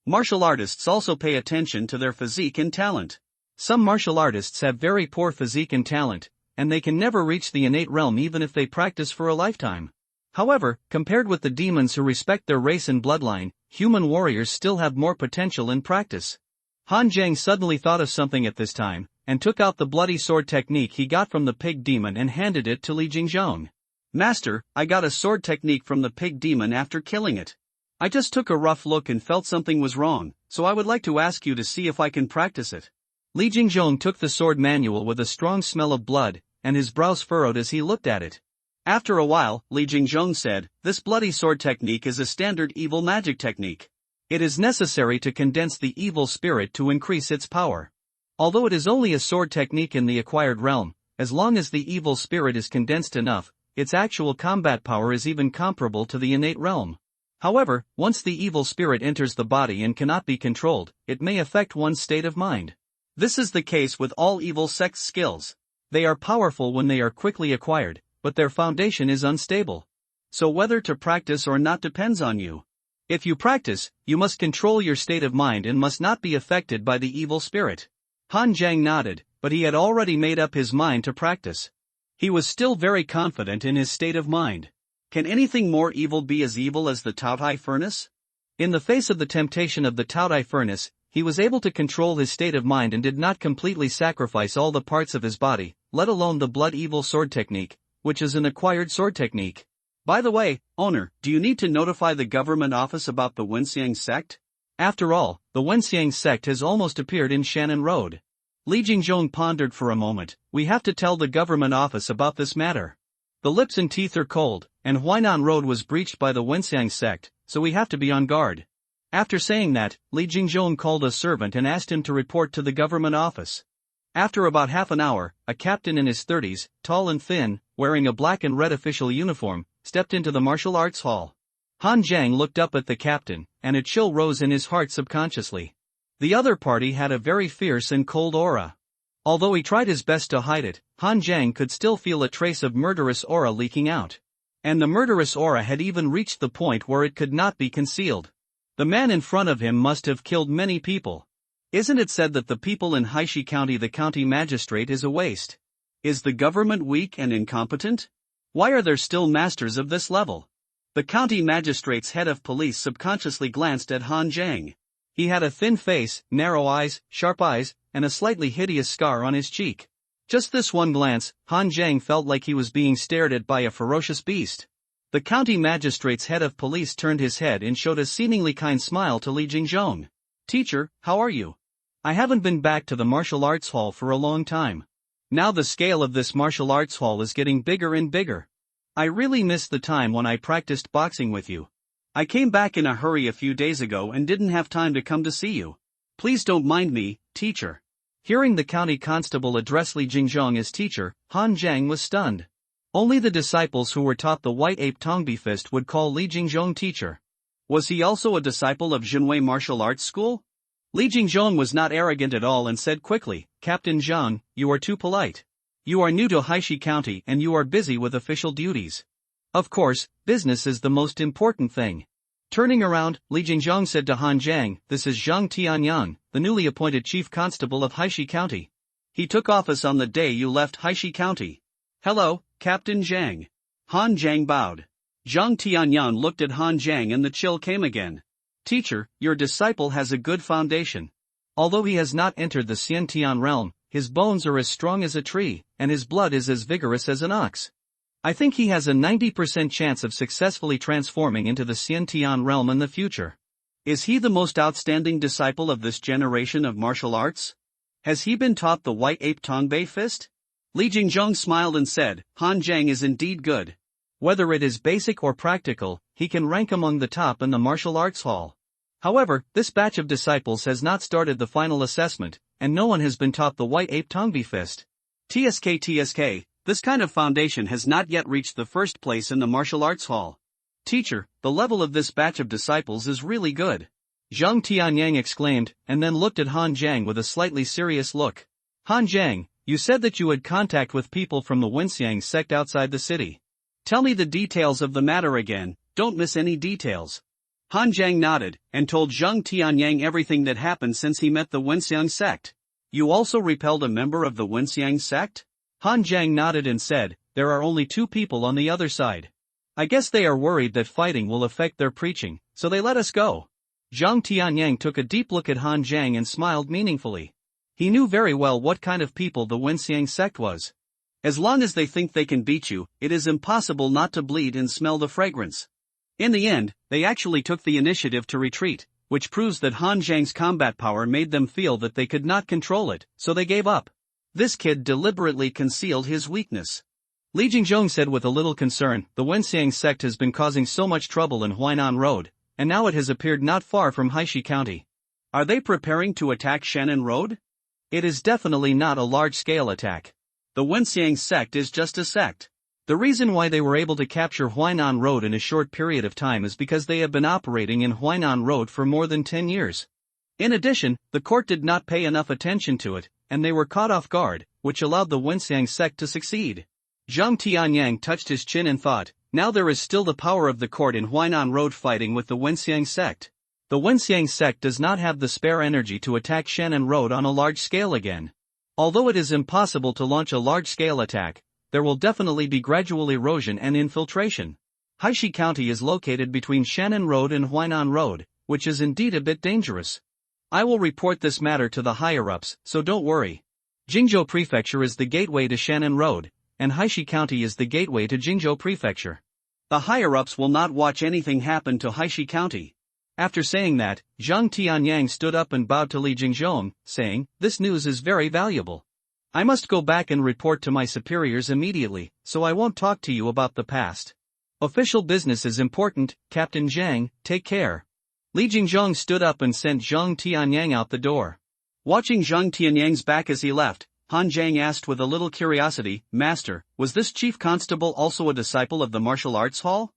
Martial artists also pay attention to their physique and talent. Some martial artists have very poor physique and talent, and they can never reach the innate realm even if they practice for a lifetime. However, compared with the demons who respect their race and bloodline, human warriors still have more potential in practice. Han Jiang suddenly thought of something at this time, and took out the bloody sword technique he got from the pig demon and handed it to Li Jingjong. Master, I got a sword technique from the pig demon after killing it. I just took a rough look and felt something was wrong, so I would like to ask you to see if I can practice it. Li Jingjong took the sword manual with a strong smell of blood, and his brows furrowed as he looked at it. After a while, Li Jingjong said, this bloody sword technique is a standard evil magic technique. It is necessary to condense the evil spirit to increase its power. Although it is only a sword technique in the acquired realm, as long as the evil spirit is condensed enough, its actual combat power is even comparable to the innate realm. However, once the evil spirit enters the body and cannot be controlled, it may affect one's state of mind. This is the case with all evil sects' skills. They are powerful when they are quickly acquired, but their foundation is unstable. So whether to practice or not depends on you. If you practice, you must control your state of mind and must not be affected by the evil spirit. Han Jiang nodded, but he had already made up his mind to practice. He was still very confident in his state of mind. Can anything more evil be as evil as the Taotai furnace? In the face of the temptation of the Taotai furnace, he was able to control his state of mind and did not completely sacrifice all the parts of his body, let alone the blood evil sword technique, which is an acquired sword technique. By the way, owner, do you need to notify the government office about the Wenxiang sect? After all, the Wenxiang sect has almost appeared in Shannon Road. Li Jingzhong pondered for a moment. We have to tell the government office about this matter. The lips and teeth are cold, and Huainan Road was breached by the Wenxiang sect, so we have to be on guard. After saying that, Li Jingzhong called a servant and asked him to report to the government office. After about half an hour, a captain in his 30s, tall and thin, wearing a black and red official uniform, stepped into the martial arts hall. Han Jiang looked up at the captain, and a chill rose in his heart subconsciously. The other party had a very fierce and cold aura. Although he tried his best to hide it, Han Jiang could still feel a trace of murderous aura leaking out. And the murderous aura had even reached the point where it could not be concealed. The man in front of him must have killed many people. Isn't it said that the people in Haishi County, the county magistrate, is a waste? Is the government weak and incompetent? Why are there still masters of this level? The county magistrate's head of police subconsciously glanced at Han Jiang. He had a thin face, narrow eyes, sharp eyes, and a slightly hideous scar on his cheek. Just this one glance, Han Jiang felt like he was being stared at by a ferocious beast. The county magistrate's head of police turned his head and showed a seemingly kind smile to Li Jingzhong. Teacher, how are you? I haven't been back to the martial arts hall for a long time. Now the scale of this martial arts hall is getting bigger and bigger. I really missed the time when I practiced boxing with you. I came back in a hurry a few days ago and didn't have time to come to see you. Please don't mind me, teacher. Hearing the county constable address Li Jingzhong as teacher, Han Jiang was stunned. Only the disciples who were taught the White Ape Tongbi Fist would call Li Jingzhong teacher. Was he also a disciple of Jinwei Martial Arts School? Li Jingzhong was not arrogant at all and said quickly, Captain Zhang, you are too polite. You are new to Haishi County and you are busy with official duties. Of course, business is the most important thing. Turning around, Li Jingzhong said to Han Jiang, this is Zhang Tianyang, the newly appointed chief constable of Haishi County. He took office on the day you left Haishi County. Hello, Captain Zhang. Han Jiang bowed. Zhang Tianyang looked at Han Jiang and the chill came again. Teacher, your disciple has a good foundation. Although he has not entered the Xiantian realm, his bones are as strong as a tree, and his blood is as vigorous as an ox. I think he has a 90% chance of successfully transforming into the Xiantian realm in the future. Is he the most outstanding disciple of this generation of martial arts? Has he been taught the White Ape Tongbei Fist? Li Jingzhong smiled and said, Han Jiang is indeed good. Whether it is basic or practical, he can rank among the top in the martial arts hall. However, this batch of disciples has not started the final assessment, and no one has been taught the White Ape Tongbi Fist. TSK, this kind of foundation has not yet reached the first place in the martial arts hall. Teacher, the level of this batch of disciples is really good. Zhang Tianyang exclaimed, and then looked at Han Jiang with a slightly serious look. Han Jiang, you said that you had contact with people from the Wenxiang sect outside the city. Tell me the details of the matter again, don't miss any details. Han Jiang nodded, and told Zhang Tianyang everything that happened since he met the Wenxiang sect. You also repelled a member of the Wenxiang sect? Han Jiang nodded and said, there are only 2 people on the other side. I guess they are worried that fighting will affect their preaching, so they let us go. Zhang Tianyang took a deep look at Han Jiang and smiled meaningfully. He knew very well what kind of people the Wenxiang sect was. As long as they think they can beat you, it is impossible not to bleed and smell the fragrance. In the end, they actually took the initiative to retreat, which proves that Han Jiang's combat power made them feel that they could not control it, so they gave up. This kid deliberately concealed his weakness. Li Jingzhong said with a little concern, the Wenxiang sect has been causing so much trouble in Huainan Road, and now it has appeared not far from Haishi County. Are they preparing to attack Shannon Road? It is definitely not a large-scale attack. The Wenxiang sect is just a sect. The reason why they were able to capture Huainan Road in a short period of time is because they have been operating in Huainan Road for more than 10 years. In addition, the court did not pay enough attention to it, and they were caught off guard, which allowed the Wenxiang sect to succeed. Zhang Tianyang touched his chin and thought, now there is still the power of the court in Huainan Road fighting with the Wenxiang sect. The Wenxiang sect does not have the spare energy to attack Shannon Road on a large scale again. Although it is impossible to launch a large-scale attack, there will definitely be gradual erosion and infiltration. Haishi County is located between Shannon Road and Huainan Road, which is indeed a bit dangerous. I will report this matter to the higher-ups, so don't worry. Jingzhou Prefecture is the gateway to Shannon Road, and Haishi County is the gateway to Jingzhou Prefecture. The higher-ups will not watch anything happen to Haishi County. After saying that, Zhang Tianyang stood up and bowed to Li Jingzhong, saying, this news is very valuable. I must go back and report to my superiors immediately, so I won't talk to you about the past. Official business is important, Captain Zhang, take care. Li Jingzhong stood up and sent Zhang Tianyang out the door. Watching Zhang Tianyang's back as he left, Han Zhang asked with a little curiosity, Master, was this chief constable also a disciple of the martial arts hall?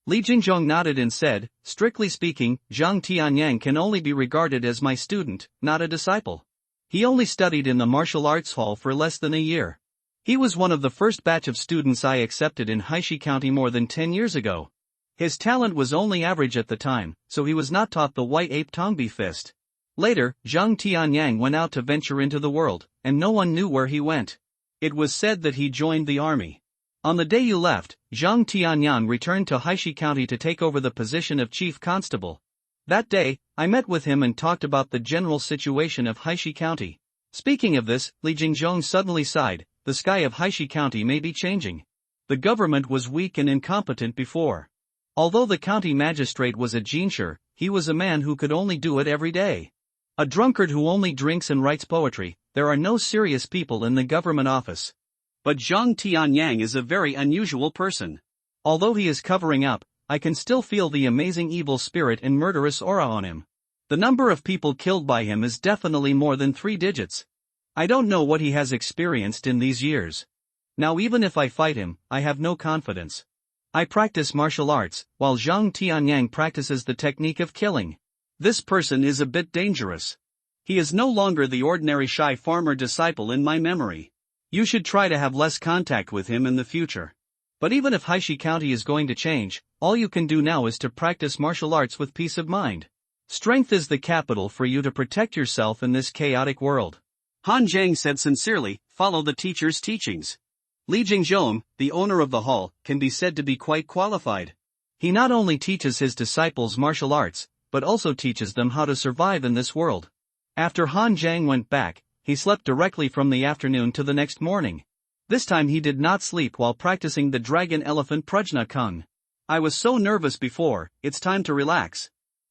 Li Jingzhong nodded and said, strictly speaking, Zhang Tianyang can only be regarded as my student, not a disciple. He only studied in the martial arts hall for less than a year. He was one of the first batch of students I accepted in Haishi County more than 10 years ago. His talent was only average at the time, so he was not taught the white ape Tongbi fist. Later, Zhang Tianyang went out to venture into the world, and no one knew where he went. It was said that he joined the army. On the day you left, Zhang Tianyang returned to Haishi County to take over the position of chief constable. That day, I met with him and talked about the general situation of Haishi County. Speaking of this, Li Jingzhong suddenly sighed, the sky of Haishi County may be changing. The government was weak and incompetent before. Although the county magistrate was a jinsher, he was a man who could only do it every day. A drunkard who only drinks and writes poetry. There are no serious people in the government office. But Zhang Tianyang is a very unusual person. Although he is covering up, I can still feel the amazing evil spirit and murderous aura on him. The number of people killed by him is definitely more than 3 digits. I don't know what he has experienced in these years. Now even if I fight him, I have no confidence. I practice martial arts, while Zhang Tianyang practices the technique of killing. This person is a bit dangerous. He is no longer the ordinary shy farmer disciple in my memory. You should try to have less contact with him in the future. But even if Haishi County is going to change, all you can do now is to practice martial arts with peace of mind. Strength is the capital for you to protect yourself in this chaotic world. Han Zhang said sincerely, follow the teacher's teachings. Li Jingzhong, the owner of the hall, can be said to be quite qualified. He not only teaches his disciples martial arts, but also teaches them how to survive in this world. After Han Zhang went back, he slept directly from the afternoon to the next morning. This time he did not sleep while practicing the dragon elephant prajna kung. I was so nervous before, it's time to relax.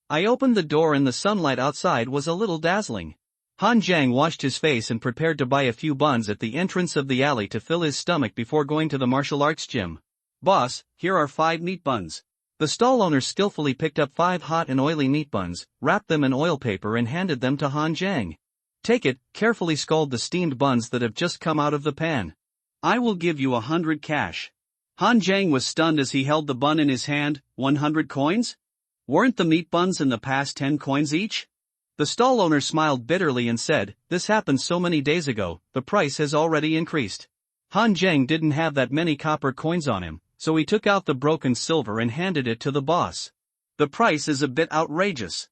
I opened the door and the sunlight outside was a little dazzling. Han Zhang washed his face and prepared to buy a few buns at the entrance of the alley to fill his stomach before going to the martial arts gym. Boss, here are 5 meat buns. The stall owner skillfully picked up 5 hot and oily meat buns, wrapped them in oil paper and handed them to Han Zhang. Take it, carefully scald the steamed buns that have just come out of the pan. I will give you 100 cash. Han Zhang was stunned as he held the bun in his hand. 100 coins? Weren't the meat buns in the past 10 coins each? The stall owner smiled bitterly and said, this happened so many days ago, the price has already increased. Han Zhang didn't have that many copper coins on him, so he took out the broken silver and handed it to the boss. The price is a bit outrageous.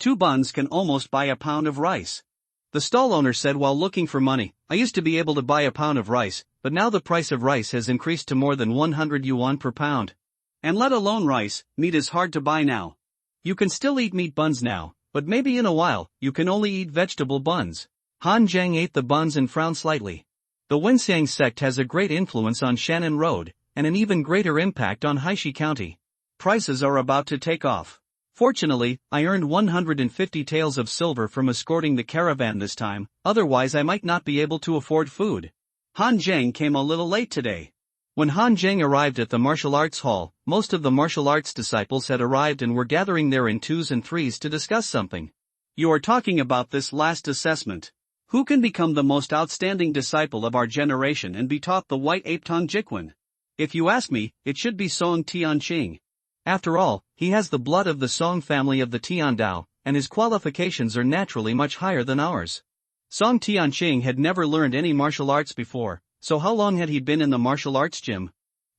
2 buns can almost buy a pound of rice. The stall owner said while looking for money, I used to be able to buy a pound of rice, but now the price of rice has increased to more than 100 yuan per pound. And let alone rice, meat is hard to buy now. You can still eat meat buns now, but maybe in a while, you can only eat vegetable buns. Han Zhang ate the buns and frowned slightly. The Wenxiang sect has a great influence on Shannon Road, and an even greater impact on Haishi County. Prices are about to take off. Fortunately, I earned 150 taels of silver from escorting the caravan this time, otherwise I might not be able to afford food. Han Zhang came a little late today. When Han Zhang arrived at the martial arts hall, most of the martial arts disciples had arrived and were gathering there in 2s and 3s to discuss something. You are talking about this last assessment. Who can become the most outstanding disciple of our generation and be taught the white ape Tong Jiquan? If you ask me, it should be Song Tianqing. After all, he has the blood of the Song family of the Tiandao, and his qualifications are naturally much higher than ours. Song Tianqing had never learned any martial arts before, so how long had he been in the martial arts gym?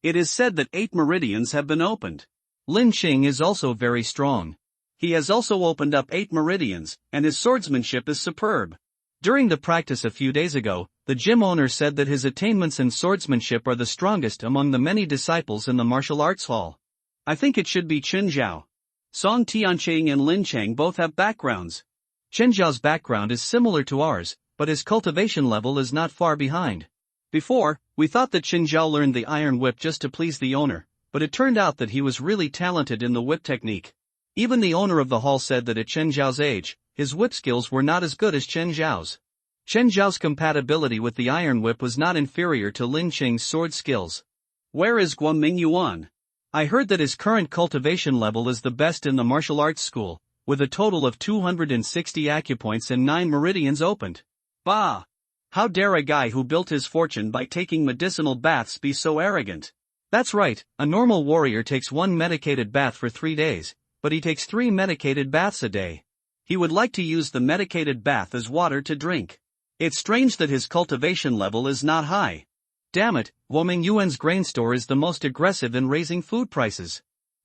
It is said that 8 meridians have been opened. Lin Qing is also very strong. He has also opened up 8 meridians, and his swordsmanship is superb. During the practice a few days ago, the gym owner said that his attainments in swordsmanship are the strongest among the many disciples in the martial arts hall. I think it should be Chen Zhao. Song Tianqing and Lin Cheng both have backgrounds. Chen Zhao's background is similar to ours, but his cultivation level is not far behind. Before, we thought that Chen Zhao learned the iron whip just to please the owner, but it turned out that he was really talented in the whip technique. Even the owner of the hall said that at Chen Zhao's age, his whip skills were not as good as Chen Zhao's. Chen Zhao's compatibility with the iron whip was not inferior to Lin Qing's sword skills. Where is Guoming Yuan? I heard that his current cultivation level is the best in the martial arts school, with a total of 260 acupoints and 9 meridians opened. Bah! How dare a guy who built his fortune by taking medicinal baths be so arrogant? That's right, a normal warrior takes 1 medicated bath for 3 days, but he takes 3 medicated baths a day. He would like to use the medicated bath as water to drink. It's strange that his cultivation level is not high. Damn it, Guoming Yuan's grain store is the most aggressive in raising food prices.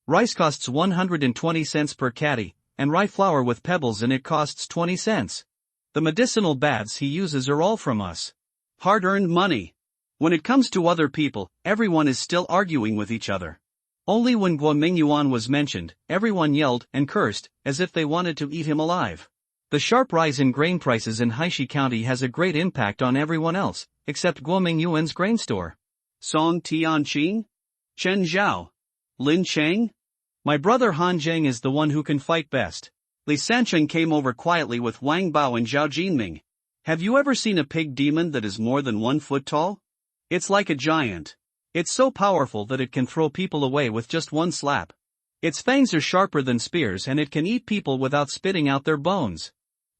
Rice costs 120 cents per caddy, and rye flour with pebbles in it costs 20 cents. The medicinal baths he uses are all from us. Hard-earned money. When it comes to other people, everyone is still arguing with each other. Only when Guoming Yuan was mentioned, everyone yelled and cursed, as if they wanted to eat him alive. The sharp rise in grain prices in Haishi County has a great impact on everyone else, except Guoming Yuan's grain store. Song Tianqing? Chen Zhao? Lin Cheng? My brother Han Zheng is the one who can fight best. Li Sancheng came over quietly with Wang Bao and Zhao Jinming. Have you ever seen a pig demon that is more than 1 foot tall? It's like a giant. It's so powerful that it can throw people away with just 1 slap. Its fangs are sharper than spears and it can eat people without spitting out their bones.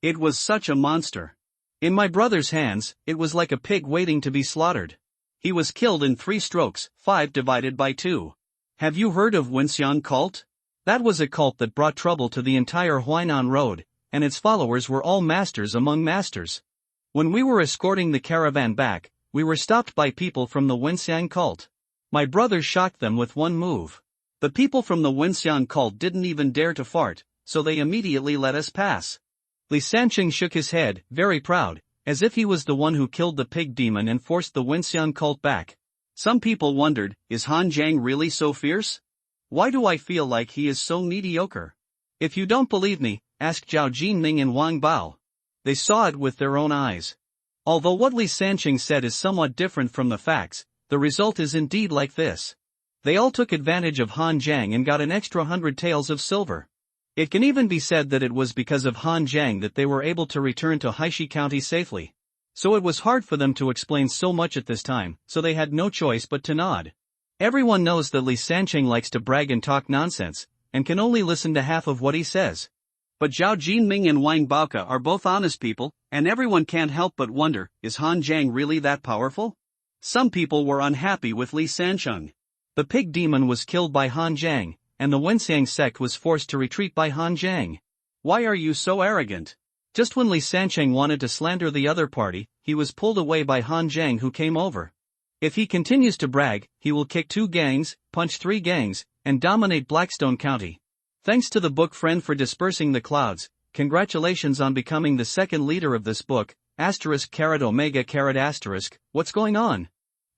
It was such a monster. In my brother's hands, it was like a pig waiting to be slaughtered. He was killed in 3 strokes, 5 divided by 2. Have you heard of Wenxian cult? That was a cult that brought trouble to the entire Huainan road, and its followers were all masters among masters. When we were escorting the caravan back, we were stopped by people from the Wenxian cult. My brother shocked them with 1 move. The people from the Wenxian cult didn't even dare to fart, so they immediately let us pass. Li Sancheng shook his head, very proud, as if he was the one who killed the pig demon and forced the Wenxian cult back. Some people wondered, is Han Zhang really so fierce? Why do I feel like he is so mediocre? If you don't believe me, ask Zhao Jinming and Wang Bao. They saw it with their own eyes. Although what Li Sancheng said is somewhat different from the facts, the result is indeed like this. They all took advantage of Han Zhang and got an extra 100 taels of silver. It can even be said that it was because of Han Zhang that they were able to return to Haishi County safely. So it was hard for them to explain so much at this time, so they had no choice but to nod. Everyone knows that Li Sancheng likes to brag and talk nonsense, and can only listen to half of what he says. But Zhao Jinming and Wang Baoka are both honest people, and everyone can't help but wonder, is Han Zhang really that powerful? Some people were unhappy with Li Sancheng. The pig demon was killed by Han Zhang, and the Wenxiang sect was forced to retreat by Han Zhang. Why are you so arrogant? Just when Li Sancheng wanted to slander the other party, he was pulled away by Han Zhang who came over. If he continues to brag, he will kick 2 gangs, punch 3 gangs, and dominate Blackstone County. Thanks to the book Friend for dispersing the clouds, congratulations on becoming the 2nd leader of this book, *omega****. What's going on?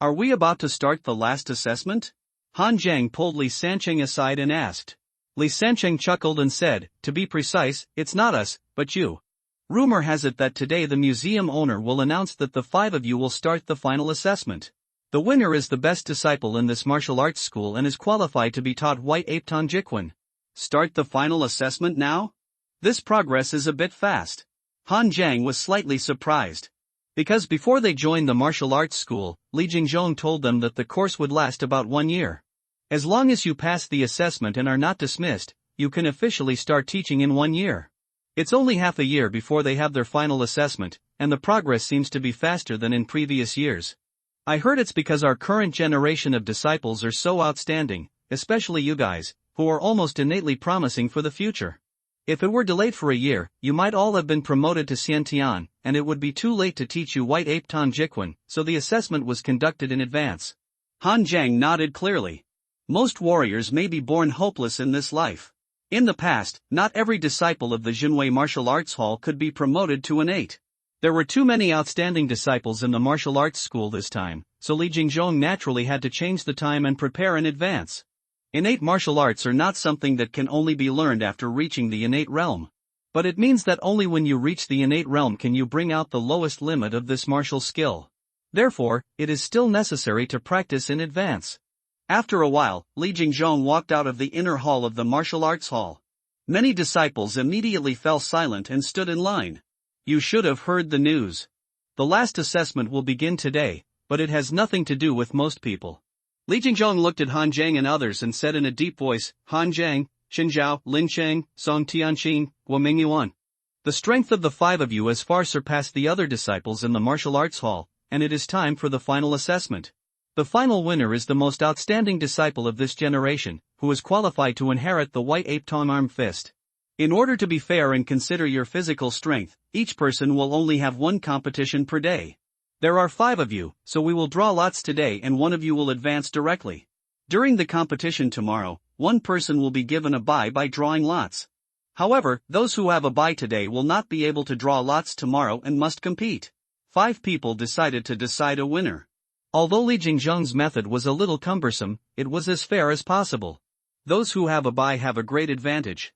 Are we about to start the last assessment? Han Zhang pulled Li Sancheng aside and asked. Li Sancheng chuckled and said, to be precise, it's not us, but you. Rumor has it that today the museum owner will announce that the 5 of you will start the final assessment. The winner is the best disciple in this martial arts school and is qualified to be taught White Ape Tanjiquan. Start the final assessment now? This progress is a bit fast. Han Zhang was slightly surprised. Because before they joined the martial arts school, Li Jingzhong told them that the course would last about 1 year. As long as you pass the assessment and are not dismissed, you can officially start teaching in 1 year. It's only half a year before they have their final assessment, and the progress seems to be faster than in previous years. I heard it's because our current generation of disciples are so outstanding, especially you guys, who are almost innately promising for the future. If it were delayed for a year, you might all have been promoted to Xiantian, and it would be too late to teach you White Ape Tan Jiquan, so the assessment was conducted in advance. Han Jiang nodded clearly. Most warriors may be born hopeless in this life. In the past, not every disciple of the Jinwei Martial Arts Hall could be promoted to an 8. There were too many outstanding disciples in the martial arts school this time, so Li Jingzhong naturally had to change the time and prepare in advance. Innate martial arts are not something that can only be learned after reaching the innate realm. But it means that only when you reach the innate realm can you bring out the lowest limit of this martial skill. Therefore, it is still necessary to practice in advance. After a while, Li Jingzhong walked out of the inner hall of the martial arts hall. Many disciples immediately fell silent and stood in line. You should have heard the news. The last assessment will begin today, but it has nothing to do with most people. Li Jingzhong looked at Han Jiang and others and said in a deep voice, Han Jiang, Xin Zhao, Lin Cheng, Song Tianqin, Guo Mingyuan. The strength of the 5 of you has far surpassed the other disciples in the martial arts hall, and it is time for the final assessment. The final winner is the most outstanding disciple of this generation, who is qualified to inherit the White Ape Tong Arm Fist. In order to be fair and consider your physical strength, each person will only have 1 competition per day. There are 5 of you, so we will draw lots today and 1 of you will advance directly. During the competition tomorrow, 1 person will be given a bye by drawing lots. However, those who have a bye today will not be able to draw lots tomorrow and must compete. 5 people decided to decide a winner. Although Li Jingzhong's method was a little cumbersome, it was as fair as possible. Those who have a bye have a great advantage.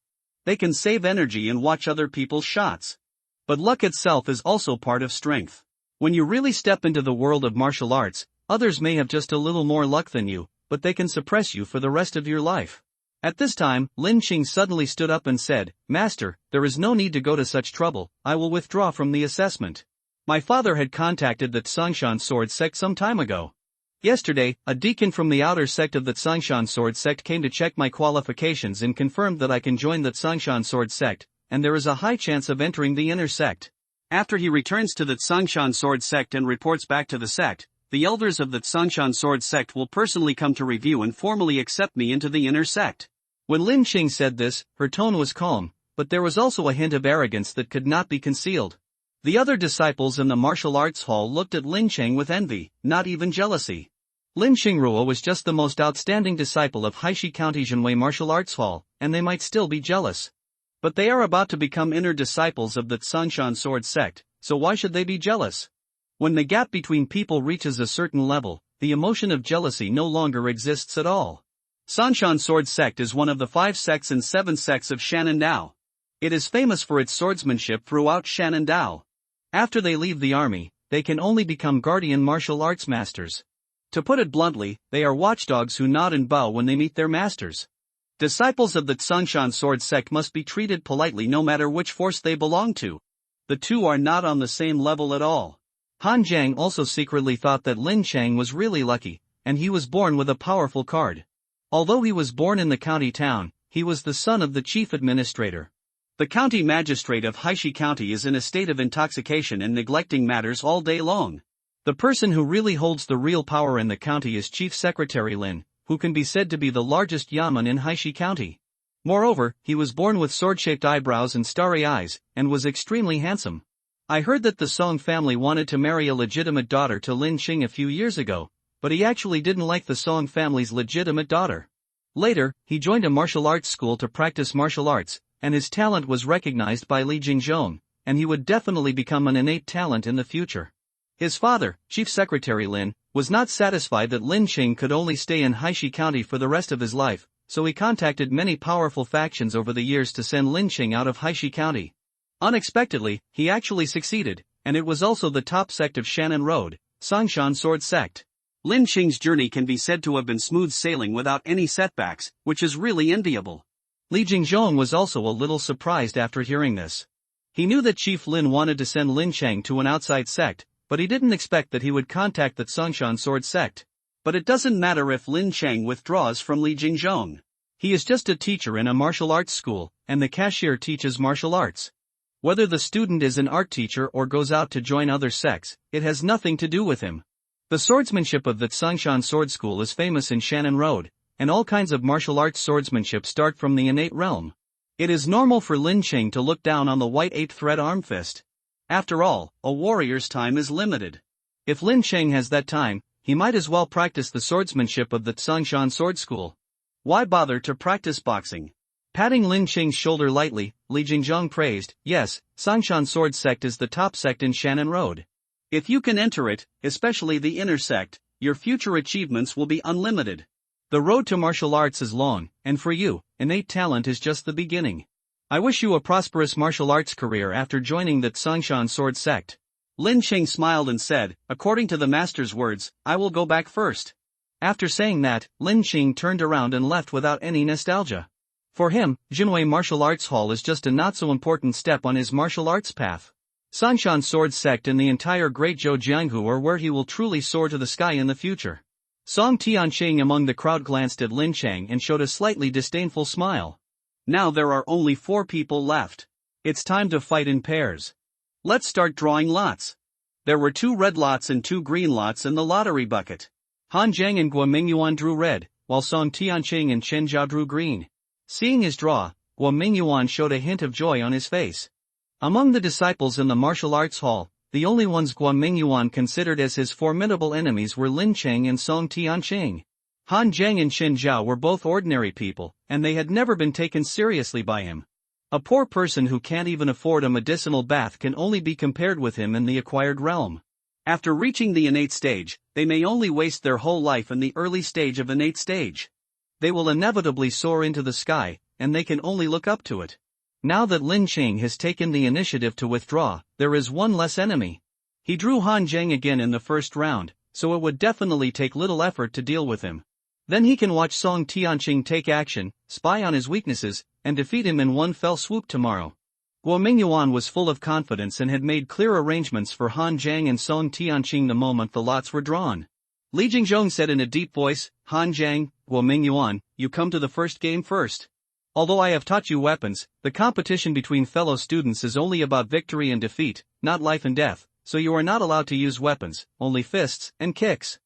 They can save energy and watch other people's shots. But luck itself is also part of strength. When you really step into the world of martial arts, others may have just a little more luck than you, but they can suppress you for the rest of your life. At this time, Lin Qing suddenly stood up and said, Master, there is no need to go to such trouble, I will withdraw from the assessment. My father had contacted the Tsangshan sword sect some time ago. Yesterday, a deacon from the outer sect of the Tsangshan sword sect came to check my qualifications and confirmed that I can join the Tsangshan sword sect, and there is a high chance of entering the inner sect. After he returns to the Tsangshan sword sect and reports back to the sect, the elders of the Tsangshan sword sect will personally come to review and formally accept me into the inner sect. When Lin Qing said this, her tone was calm, but there was also a hint of arrogance that could not be concealed. The other disciples in the martial arts hall looked at Lin Qing with envy, not even jealousy. Lin Qingruo was just the most outstanding disciple of Haishi County Jinwei Martial Arts Hall, and they might still be jealous. But they are about to become inner disciples of the Tsangshan sword sect, so why should they be jealous? When the gap between people reaches a certain level, the emotion of jealousy no longer exists at all. Tsangshan sword sect is one of the 5 sects and 7 sects of Shanandao. It is famous for its swordsmanship throughout Shanandao. After they leave the army, they can only become guardian martial arts masters. To put it bluntly, they are watchdogs who nod and bow when they meet their masters. Disciples of the Tsangshan sword sect must be treated politely no matter which force they belong to. The two are not on the same level at all. Han Jiang also secretly thought that Lin Chang was really lucky, and he was born with a powerful card. Although he was born in the county town, he was the son of the chief administrator. The county magistrate of Haishi County is in a state of intoxication and neglecting matters all day long. The person who really holds the real power in the county is Chief Secretary Lin, who can be said to be the largest yaman in Haishi County. Moreover, he was born with sword-shaped eyebrows and starry eyes, and was extremely handsome. I heard that the Song family wanted to marry a legitimate daughter to Lin Qing a few years ago, but he actually didn't like the Song family's legitimate daughter. Later, he joined a martial arts school to practice martial arts, and his talent was recognized by Li Jingzhong, and he would definitely become an innate talent in the future. His father, Chief Secretary Lin, was not satisfied that Lin Qing could only stay in Haishi County for the rest of his life, so he contacted many powerful factions over the years to send Lin Qing out of Haishi County. Unexpectedly, he actually succeeded, and it was also the top sect of Shannon Road, Tsangshan Sword Sect. Lin Qing's journey can be said to have been smooth sailing without any setbacks, which is really enviable. Li Jingzhong was also a little surprised after hearing this. He knew that Chief Lin wanted to send Lin Chang to an outside sect, but he didn't expect that he would contact the Tsangshan sword sect. But it doesn't matter if Lin Chang withdraws from Li Jingzhong. He is just a teacher in a martial arts school, and the cashier teaches martial arts. Whether the student is an art teacher or goes out to join other sects, it has nothing to do with him. The swordsmanship of the Tsangshan Sword School is famous in Shannon Road, and all kinds of martial arts swordsmanship start from the innate realm. It is normal for Lin Qing to look down on the white 8-thread arm fist. After all, a warrior's time is limited. If Lin Qing has that time, he might as well practice the swordsmanship of the Tsongshan sword school. Why bother to practice boxing? Patting Lin Qing's shoulder lightly, Li Jingzhong praised, yes, Tsongshan sword sect is the top sect in Shannon Road. If you can enter it, especially the inner sect, your future achievements will be unlimited. The road to martial arts is long, and for you, innate talent is just the beginning. I wish you a prosperous martial arts career after joining the Tsongshan sword sect. Lin Qing smiled and said, according to the master's words, I will go back first. After saying that, Lin Qing turned around and left without any nostalgia. For him, Jinwei Martial Arts Hall is just a not-so-important step on his martial arts path. Tsongshan sword sect and the entire Great Zhoujianghu are where he will truly soar to the sky in the future. Song Tianqing among the crowd glanced at Lin Qing and showed a slightly disdainful smile. Now there are only 4 people left. It's time to fight in pairs. Let's start drawing lots. There were 2 red lots and 2 green lots in the lottery bucket. Han Zhang and Guo Mingyuan drew red, while Song Tianqing and Chen Zhao drew green. Seeing his draw, Guo Mingyuan showed a hint of joy on his face. Among the disciples in the martial arts hall, the only ones Guo Mingyuan considered as his formidable enemies were Lin Qing and Song Tianqing. Han Zhang and Chen Zhao were both ordinary people, and they had never been taken seriously by him. A poor person who can't even afford a medicinal bath can only be compared with him in the acquired realm. After reaching the innate stage, they may only waste their whole life in the early stage of innate stage. They will inevitably soar into the sky, and they can only look up to it. Now that Lin Qing has taken the initiative to withdraw, there is one less enemy. He drew Han Zhang again in the first round, so it would definitely take little effort to deal with him. Then he can watch Song Tianqing take action, spy on his weaknesses, and defeat him in one fell swoop tomorrow. Guo Mingyuan was full of confidence and had made clear arrangements for Han Zhang and Song Tianqing the moment the lots were drawn. Li Jingzhong said in a deep voice, Han Zhang, Guo Mingyuan, you come to the first game first. Although I have taught you weapons, the competition between fellow students is only about victory and defeat, not life and death, so you are not allowed to use weapons, only fists and kicks.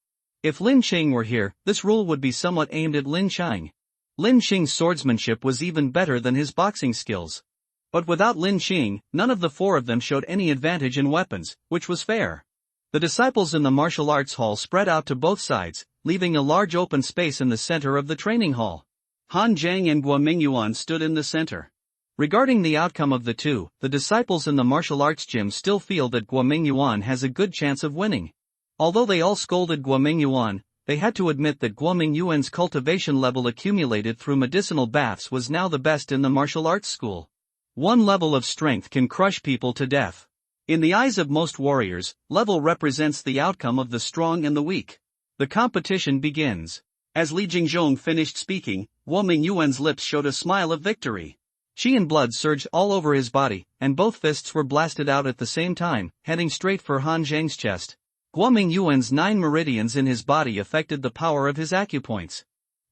If Lin Qing were here, this rule would be somewhat aimed at Lin Qing. Lin Qing's swordsmanship was even better than his boxing skills. But without Lin Qing, none of the 4 of them showed any advantage in weapons, which was fair. The disciples in the martial arts hall spread out to both sides, leaving a large open space in the center of the training hall. Han Zhang and Guo Mingyuan stood in the center. Regarding the outcome of the 2, the disciples in the martial arts gym still feel that Guo Mingyuan has a good chance of winning. Although they all scolded Guo Mingyuan, they had to admit that Guo Mingyuan's cultivation level accumulated through medicinal baths was now the best in the martial arts school. One level of strength can crush people to death. In the eyes of most warriors, level represents the outcome of the strong and the weak. The competition begins. As Li Jingzhong finished speaking, Guo Mingyuan's lips showed a smile of victory. Qi and blood surged all over his body, and both fists were blasted out at the same time, heading straight for Han Zhang's chest. Guo Mingyuan's 9 meridians in his body affected the power of his acupoints.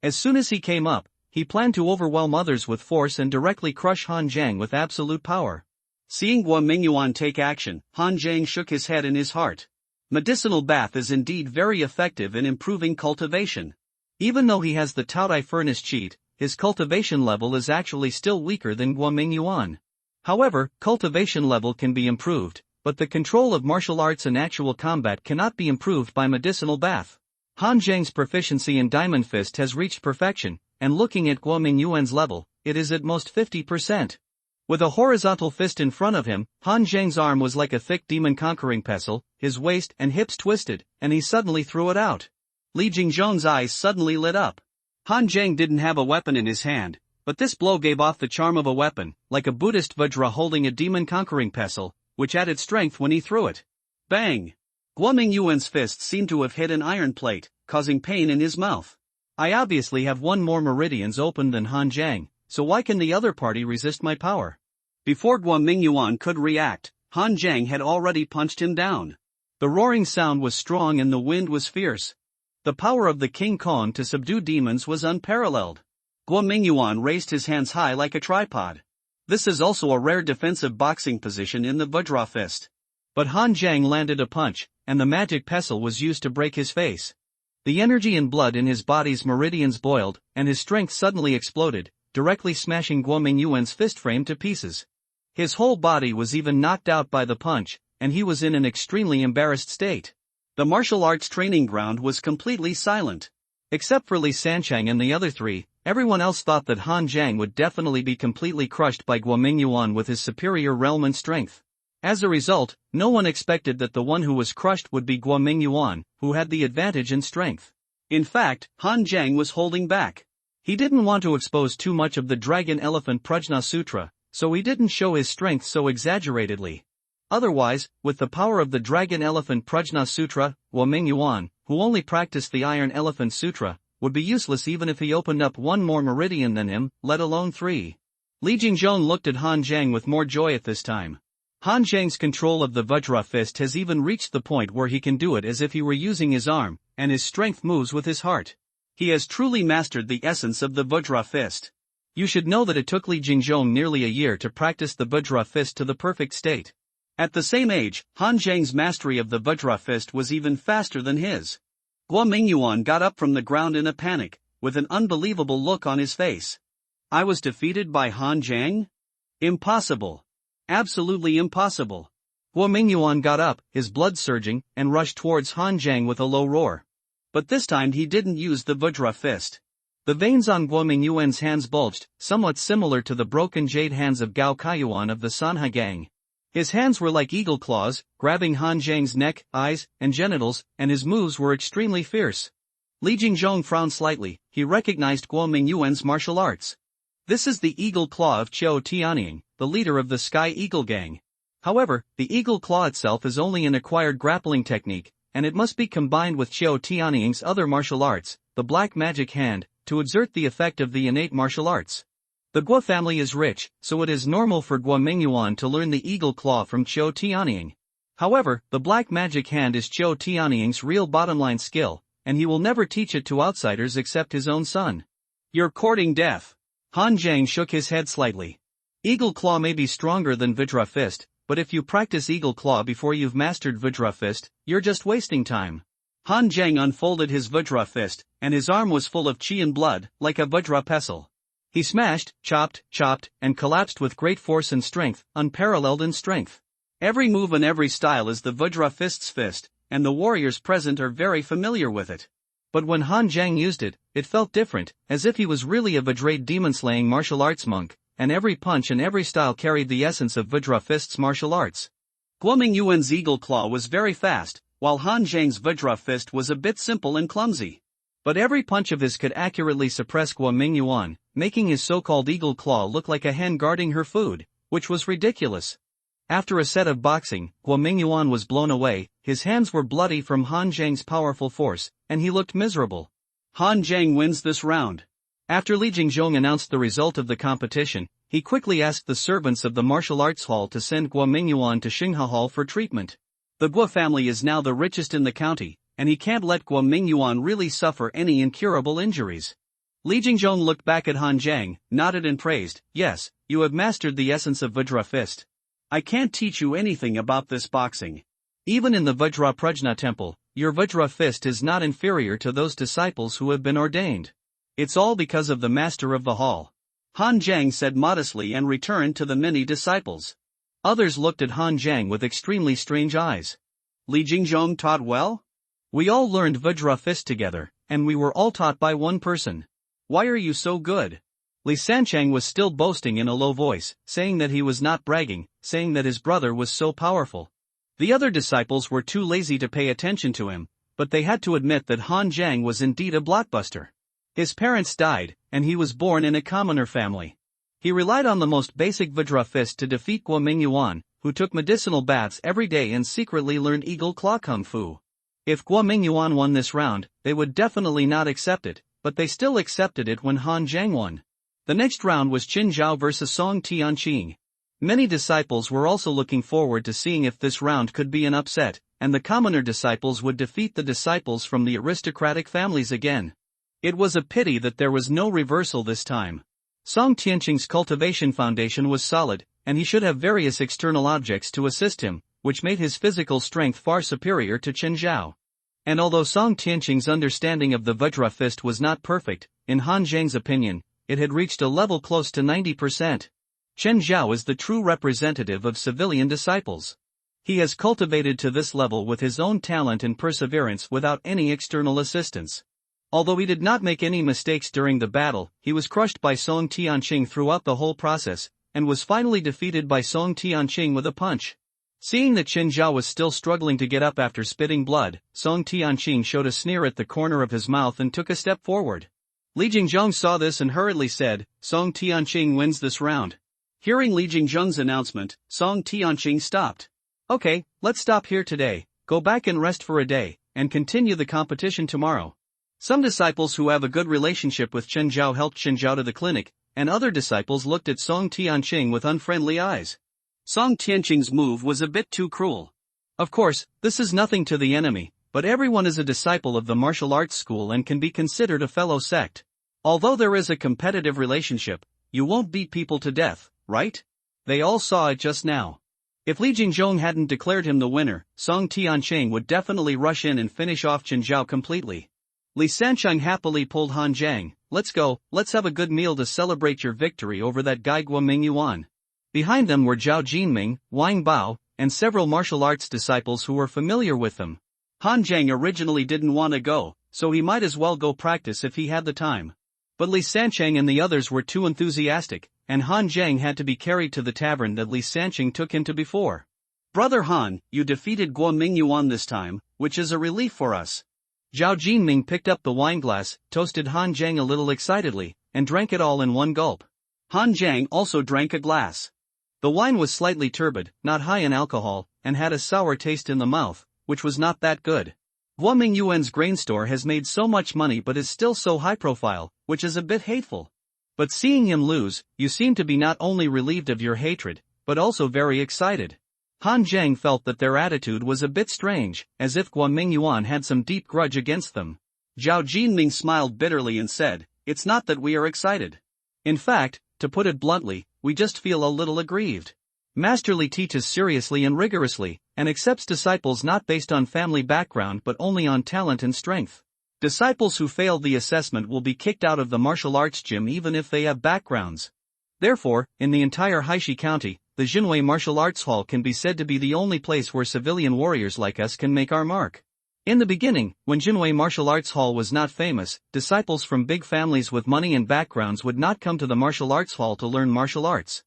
As soon as he came up, he planned to overwhelm others with force and directly crush Han Zhang with absolute power. Seeing Guo Mingyuan take action, Han Zhang shook his head in his heart. Medicinal bath is indeed very effective in improving cultivation. Even though he has the Taodai furnace cheat, his cultivation level is actually still weaker than Guo Mingyuan. However, cultivation level can be improved, but the control of martial arts and actual combat cannot be improved by medicinal bath. Han Zhang's proficiency in Diamond Fist has reached perfection, and looking at Guo Mingyuan's level, it is at most 50%. With a horizontal fist in front of him, Han Zhang's arm was like a thick demon-conquering pestle, his waist and hips twisted, and he suddenly threw it out. Li Jingzhong's eyes suddenly lit up. Han Zhang didn't have a weapon in his hand, but this blow gave off the charm of a weapon, like a Buddhist vajra holding a demon-conquering pestle, which added strength when he threw it. Bang! Guo Mingyuan's fist seemed to have hit an iron plate, causing pain in his mouth. I obviously have 1 more meridians open than Han Zhang, so why can the other party resist my power? Before Guo Mingyuan could react, Han Zhang had already punched him down. The roaring sound was strong and the wind was fierce. The power of the King Kong to subdue demons was unparalleled. Guo Mingyuan raised his hands high like a tripod. This is also a rare defensive boxing position in the Vajra fist. But Han Zhang landed a punch, and the magic pestle was used to break his face. The energy and blood in his body's meridians boiled, and his strength suddenly exploded, directly smashing Guo Mingyuan's fist frame to pieces. His whole body was even knocked out by the punch, and he was in an extremely embarrassed state. The martial arts training ground was completely silent. Except for Li Sanchang and the other three, everyone else thought that Han Jiang would definitely be completely crushed by Guo Mingyuan with his superior realm and strength. As a result, no one expected that the one who was crushed would be Guo Mingyuan, who had the advantage in strength. In fact, Han Jiang was holding back. He didn't want to expose too much of the Dragon Elephant Prajna Sutra, so he didn't show his strength so exaggeratedly. Otherwise, with the power of the Dragon Elephant Prajna Sutra, Guo Mingyuan, who only practiced the Iron Elephant Sutra, would be useless even if he opened up one more meridian than him, let alone 3. Li Jingzhong looked at Han Jiang with more joy at this time. Han Jiang's control of the Vajra fist has even reached the point where he can do it as if he were using his arm, and his strength moves with his heart. He has truly mastered the essence of the Vajra fist. You should know that it took Li Jingzhong nearly a year to practice the Vajra fist to the perfect state. At the same age, Han Jiang's mastery of the Vajra fist was even faster than his. Guo Mingyuan got up from the ground in a panic, with an unbelievable look on his face. I was defeated by Han Jiang? Impossible. Absolutely impossible. Guo Mingyuan got up, his blood surging, and rushed towards Han Jiang with a low roar. But this time he didn't use the Vajra fist. The veins on Guo Mingyuan's hands bulged, somewhat similar to the broken jade hands of Gao Kaiyuan of the Sanhai gang. His hands were like eagle claws, grabbing Han Jiang's neck, eyes, and genitals, and his moves were extremely fierce. Li Jingzhong frowned slightly. He recognized Guo Mingyuan's martial arts. This is the eagle claw of Qiao Tianying, the leader of the Sky Eagle gang. However, the eagle claw itself is only an acquired grappling technique, and it must be combined with Qiao Tianying's other martial arts, the black magic hand, to exert the effect of the innate martial arts. The Guo family is rich, so it is normal for Guo Mingyuan to learn the eagle claw from Qiao Tianying. However, the black magic hand is Qiao Tianying's real bottom-line skill, and he will never teach it to outsiders except his own son. You're courting death. Han Jiang shook his head slightly. Eagle claw may be stronger than Vajra fist, but if you practice eagle claw before you've mastered Vajra fist, you're just wasting time. Han Jiang unfolded his Vajra fist, and his arm was full of chi and blood, like a Vajra pestle. He smashed, chopped, and collapsed with great force and strength, unparalleled in strength. Every move and every style is the Vajra fist's fist, and the warriors present are very familiar with it. But when Han Jiang used it, it felt different, as if he was really a Vajrayed demon-slaying martial arts monk, and every punch and every style carried the essence of Vajra fist's martial arts. Guo Mingyuan's eagle claw was very fast, while Han Jiang's Vajra fist was a bit simple and clumsy. But every punch of his could accurately suppress Guo Mingyuan, making his so-called eagle claw look like a hen guarding her food, which was ridiculous. After a set of boxing, Guo Mingyuan was blown away, his hands were bloody from Han Jiang's powerful force, and he looked miserable. Han Jiang wins this round. After Li Jingzhong announced the result of the competition, he quickly asked the servants of the martial arts hall to send Guo Mingyuan to Xinghe Hall for treatment. The Guo family is now the richest in the county, and he can't let Guo Mingyuan really suffer any incurable injuries. Li Jingzhong looked back at Han Jiang, nodded and praised, yes, you have mastered the essence of Vajra fist. I can't teach you anything about this boxing. Even in the Vajra Prajna temple, your Vajra fist is not inferior to those disciples who have been ordained. It's all because of the master of the hall. Han Jiang said modestly and returned to the many disciples. Others looked at Han Jiang with extremely strange eyes. Li Jingzhong taught well? We all learned Vajra fist together, and we were all taught by one person. Why are you so good? Li Sanchang was still boasting in a low voice, saying that he was not bragging, saying that his brother was so powerful. The other disciples were too lazy to pay attention to him, but they had to admit that Han Jiang was indeed a blockbuster. His parents died, and he was born in a commoner family. He relied on the most basic Vajra fist to defeat Guo Mingyuan, who took medicinal baths every day and secretly learned eagle claw kung fu. If Guo Mingyuan won this round, they would definitely not accept it, but they still accepted it when Han Jiang won. The next round was Qin Zhao vs Song Tianqing. Many disciples were also looking forward to seeing if this round could be an upset, and the commoner disciples would defeat the disciples from the aristocratic families again. It was a pity that there was no reversal this time. Song Tianqing's cultivation foundation was solid, and he should have various external objects to assist him, which made his physical strength far superior to Qin Zhao. And although Song Tianqing's understanding of the Vajra fist was not perfect, in Han Jiang's opinion, it had reached a level close to 90%. Chen Zhao is the true representative of civilian disciples. He has cultivated to this level with his own talent and perseverance without any external assistance. Although he did not make any mistakes during the battle, he was crushed by Song Tianqing throughout the whole process, and was finally defeated by Song Tianqing with a punch. Seeing that Chen Zhao was still struggling to get up after spitting blood, Song Tianqing showed a sneer at the corner of his mouth and took a step forward. Li Jingzhong saw this and hurriedly said, "Song Tianqing wins this round." Hearing Li Jingzhong's announcement, Song Tianqing stopped. "Okay, let's stop here today, go back and rest for a day, and continue the competition tomorrow." Some disciples who have a good relationship with Chen Zhao helped Chen Zhao to the clinic, and other disciples looked at Song Tianqing with unfriendly eyes. Song Tianqing's move was a bit too cruel. Of course, this is nothing to the enemy, but everyone is a disciple of the martial arts school and can be considered a fellow sect. Although there is a competitive relationship, you won't beat people to death, right? They all saw it just now. If Li Jingzhong hadn't declared him the winner, Song Tianqing would definitely rush in and finish off Chen Zhao completely. Li Sancheng happily pulled Han Zhang, "Let's go, let's have a good meal to celebrate your victory over that guy Guoming Yuan." Behind them were Zhao Jinming, Wang Bao, and several martial arts disciples who were familiar with them. Han Zhang originally didn't want to go, so he might as well go practice if he had the time. But Li Sancheng and the others were too enthusiastic, and Han Zhang had to be carried to the tavern that Li Sancheng took him to before. "Brother Han, you defeated Guoming Yuan this time, which is a relief for us." Zhao Jinming picked up the wineglass, toasted Han Zhang a little excitedly, and drank it all in one gulp. Han Zhang also drank a glass. The wine was slightly turbid, not high in alcohol, and had a sour taste in the mouth, which was not that good. Guoming Yuan's grain store has made so much money but is still so high profile, which is a bit hateful. But seeing him lose, you seem to be not only relieved of your hatred, but also very excited. Han Zhang felt that their attitude was a bit strange, as if Guoming Yuan had some deep grudge against them. Zhao Jinming smiled bitterly and said, "It's not that we are excited. In fact, to put it bluntly, we just feel a little aggrieved. Master Li teaches seriously and rigorously, and accepts disciples not based on family background but only on talent and strength. Disciples who fail the assessment will be kicked out of the martial arts gym even if they have backgrounds. Therefore, in the entire Haishi County, the Jinwei Martial Arts Hall can be said to be the only place where civilian warriors like us can make our mark. In the beginning, when Jinwei Martial Arts Hall was not famous, disciples from big families with money and backgrounds would not come to the martial arts hall to learn martial arts.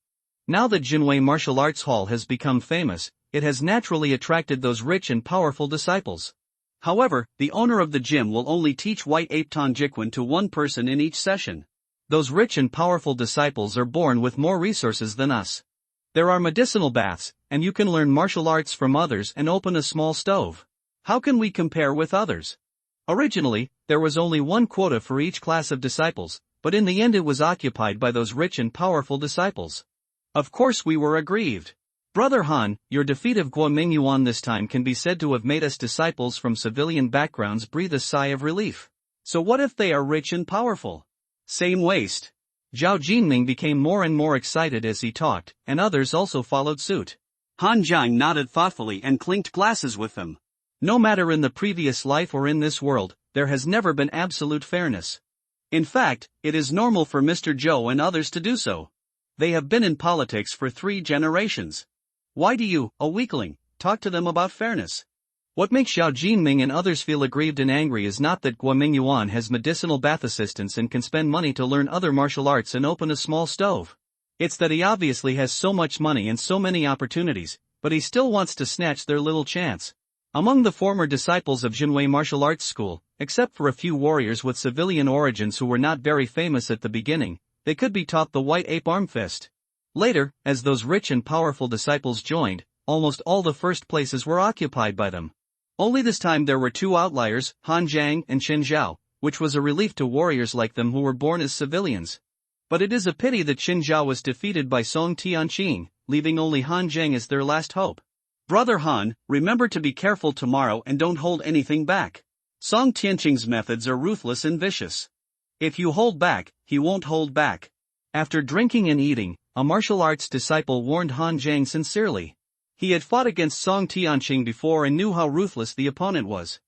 Now that Jinwei Martial Arts Hall has become famous, it has naturally attracted those rich and powerful disciples. However, the owner of the gym will only teach White Ape Tanjiquan to one person in each session. Those rich and powerful disciples are born with more resources than us. There are medicinal baths, and you can learn martial arts from others and open a small stove. How can we compare with others? Originally, there was only one quota for each class of disciples, but in the end it was occupied by those rich and powerful disciples. Of course we were aggrieved. Brother Han, your defeat of Guoming Yuan this time can be said to have made us disciples from civilian backgrounds breathe a sigh of relief. So what if they are rich and powerful? Same waste. Zhao Jinming became more and more excited as he talked, and others also followed suit. Han Zhang nodded thoughtfully and clinked glasses with them. No matter in the previous life or in this world, there has never been absolute fairness. In fact, it is normal for Mr. Zhou and others to do so. They have been in politics for 3 generations. Why do you, a weakling, talk to them about fairness? What makes Zhao Jinming and others feel aggrieved and angry is not that Guoming Yuan has medicinal bath assistants and can spend money to learn other martial arts and open a small stove. It's that he obviously has so much money and so many opportunities, but he still wants to snatch their little chance. Among the former disciples of Jinwei Martial Arts School, except for a few warriors with civilian origins who were not very famous at the beginning, they could be taught the White Ape Arm Fist. Later, as those rich and powerful disciples joined, almost all the first places were occupied by them. Only this time there were 2 outliers, Han Zhang and Chen Zhao, which was a relief to warriors like them who were born as civilians. But it is a pity that Chen Zhao was defeated by Song Tianqing, leaving only Han Zhang as their last hope. Brother Han, remember to be careful tomorrow and don't hold anything back. Song Tianqing's methods are ruthless and vicious. If you hold back, he won't hold back. After drinking and eating, a martial arts disciple warned Han Zhang sincerely. He had fought against Song Tianqing before and knew how ruthless the opponent was.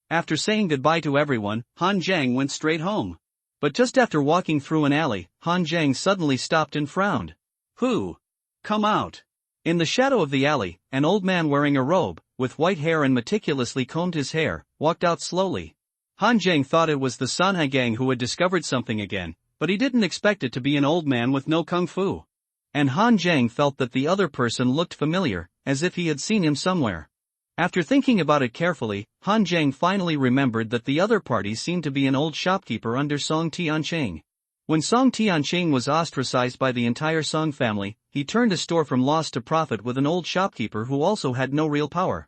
After saying goodbye to everyone, Han Zhang went straight home. But just after walking through an alley, Han Zhang suddenly stopped and frowned. Who? Come out. In the shadow of the alley, an old man wearing a robe, with white hair and meticulously combed his hair, walked out slowly. Han Zhang thought it was the Sanhai gang who had discovered something again, but he didn't expect it to be an old man with no kung fu. And Han Zhang felt that the other person looked familiar, as if he had seen him somewhere. After thinking about it carefully, Han Zhang finally remembered that the other party seemed to be an old shopkeeper under Song Tianqing. When Song Tianqing was ostracized by the entire Song family, he turned a store from loss to profit with an old shopkeeper who also had no real power.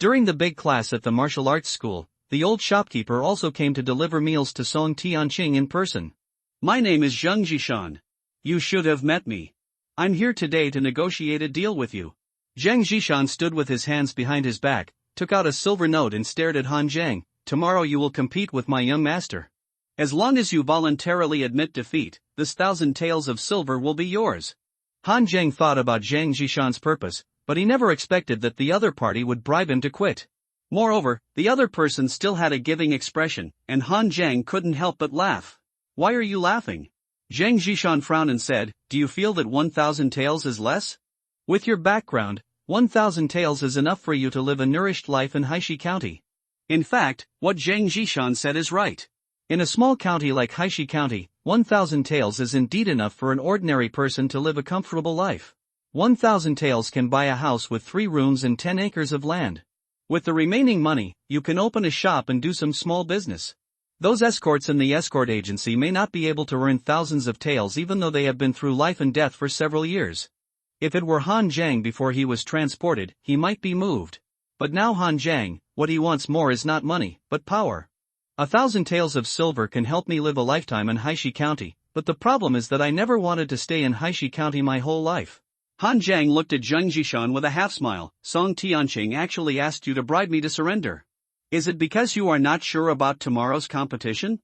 During the big class at the martial arts school, the old shopkeeper also came to deliver meals to Song Tianqing in person. My name is Zheng Jishan. You should have met me. I'm here today to negotiate a deal with you. Zheng Jishan stood with his hands behind his back, took out a silver note and stared at Han Zhang. Tomorrow you will compete with my young master. As long as you voluntarily admit defeat, this 1,000 taels of silver will be yours. Han Zhang thought about Zheng Jishan's purpose, but he never expected that the other party would bribe him to quit. Moreover, the other person still had a giving expression, and Han Zhang couldn't help but laugh. Why are you laughing? Zheng Jishan frowned and said, do you feel that 1,000 taels is less? With your background, 1,000 taels is enough for you to live a nourished life in Haishi County. In fact, what Zheng Jishan said is right. In a small county like Haishi County, 1,000 taels is indeed enough for an ordinary person to live a comfortable life. 1,000 taels can buy a house with 3 rooms and 10 acres of land. With the remaining money, you can open a shop and do some small business. Those escorts in the escort agency may not be able to earn thousands of taels even though they have been through life and death for several years. If it were Han Zhang before he was transported, he might be moved. But now Han Zhang, what he wants more is not money, but power. 1,000 taels of silver can help me live a lifetime in Haishi County, but the problem is that I never wanted to stay in Haishi County my whole life. Han Zhang looked at Zheng Jishan with a half-smile. Song Tianqing actually asked you to bribe me to surrender. Is it because you are not sure about tomorrow's competition?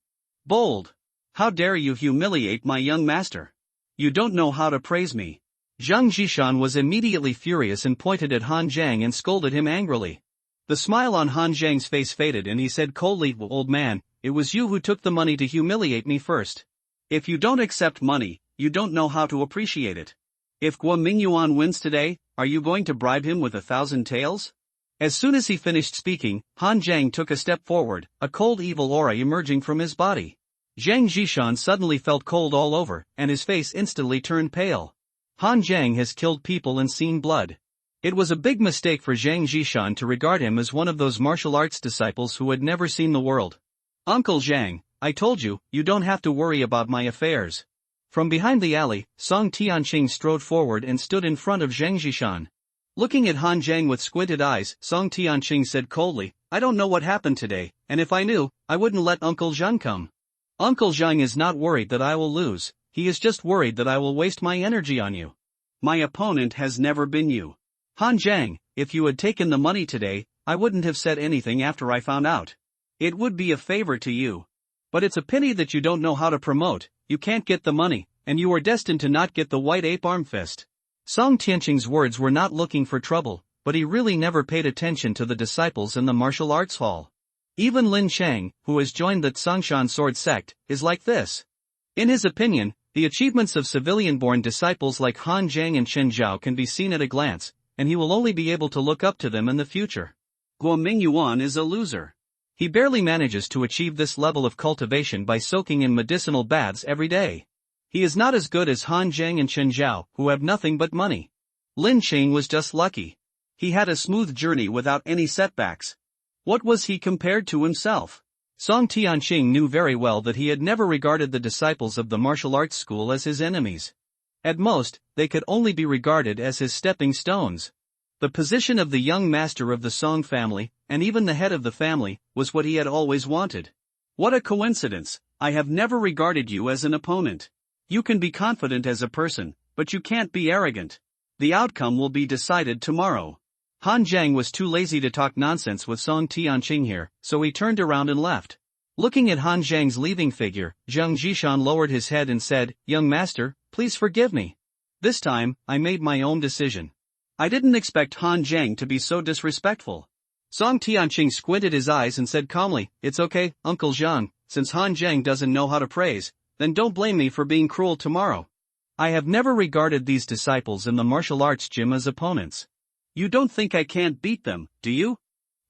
Bold. How dare you humiliate my young master? You don't know how to praise me. Zheng Jishan was immediately furious and pointed at Han Zhang and scolded him angrily. The smile on Han Zhang's face faded and he said coldly, old man, it was you who took the money to humiliate me first. If you don't accept money, you don't know how to appreciate it. If Guo Mingyuan wins today, are you going to bribe him with 1,000 taels? As soon as he finished speaking, Han Zhang took a step forward, a cold evil aura emerging from his body. Zheng Jishan suddenly felt cold all over, and his face instantly turned pale. Han Zhang has killed people and seen blood. It was a big mistake for Zheng Jishan to regard him as one of those martial arts disciples who had never seen the world. Uncle Zhang, I told you, you don't have to worry about my affairs. From behind the alley, Song Tianqing strode forward and stood in front of Zheng Jishan. Looking at Han Zhang with squinted eyes, Song Tianqing said coldly, I don't know what happened today, and if I knew, I wouldn't let Uncle Zhang come. Uncle Zhang is not worried that I will lose, he is just worried that I will waste my energy on you. My opponent has never been you. Han Zhang, if you had taken the money today, I wouldn't have said anything after I found out. It would be a favor to you. But it's a pity that you don't know how to promote, you can't get the money, and you are destined to not get the white ape arm fist. Song Tianqing's words were not looking for trouble, but he really never paid attention to the disciples in the martial arts hall. Even Lin Chang, who has joined the Tsongshan sword sect, is like this. In his opinion, the achievements of civilian-born disciples like Han Zhang and Chen Zhao can be seen at a glance, and he will only be able to look up to them in the future. Guo Mingyuan is a loser. He barely manages to achieve this level of cultivation by soaking in medicinal baths every day. He is not as good as Han Zhang and Chen Zhao, who have nothing but money. Lin Chang was just lucky. He had a smooth journey without any setbacks. What was he compared to himself? Song Tianqing knew very well that he had never regarded the disciples of the martial arts school as his enemies. At most, they could only be regarded as his stepping stones. The position of the young master of the Song family, and even the head of the family, was what he had always wanted. What a coincidence, I have never regarded you as an opponent. You can be confident as a person, but you can't be arrogant. The outcome will be decided tomorrow. Han Zhang was too lazy to talk nonsense with Song Tianqing here, so he turned around and left. Looking at Han Zhang's leaving figure, Zheng Jishan lowered his head and said, Young master, please forgive me. This time, I made my own decision. I didn't expect Han Zhang to be so disrespectful. Song Tianqing squinted his eyes and said calmly, It's okay, Uncle Zhang, since Han Zheng doesn't know how to praise, then don't blame me for being cruel tomorrow. I have never regarded these disciples in the martial arts gym as opponents. You don't think I can't beat them, do you?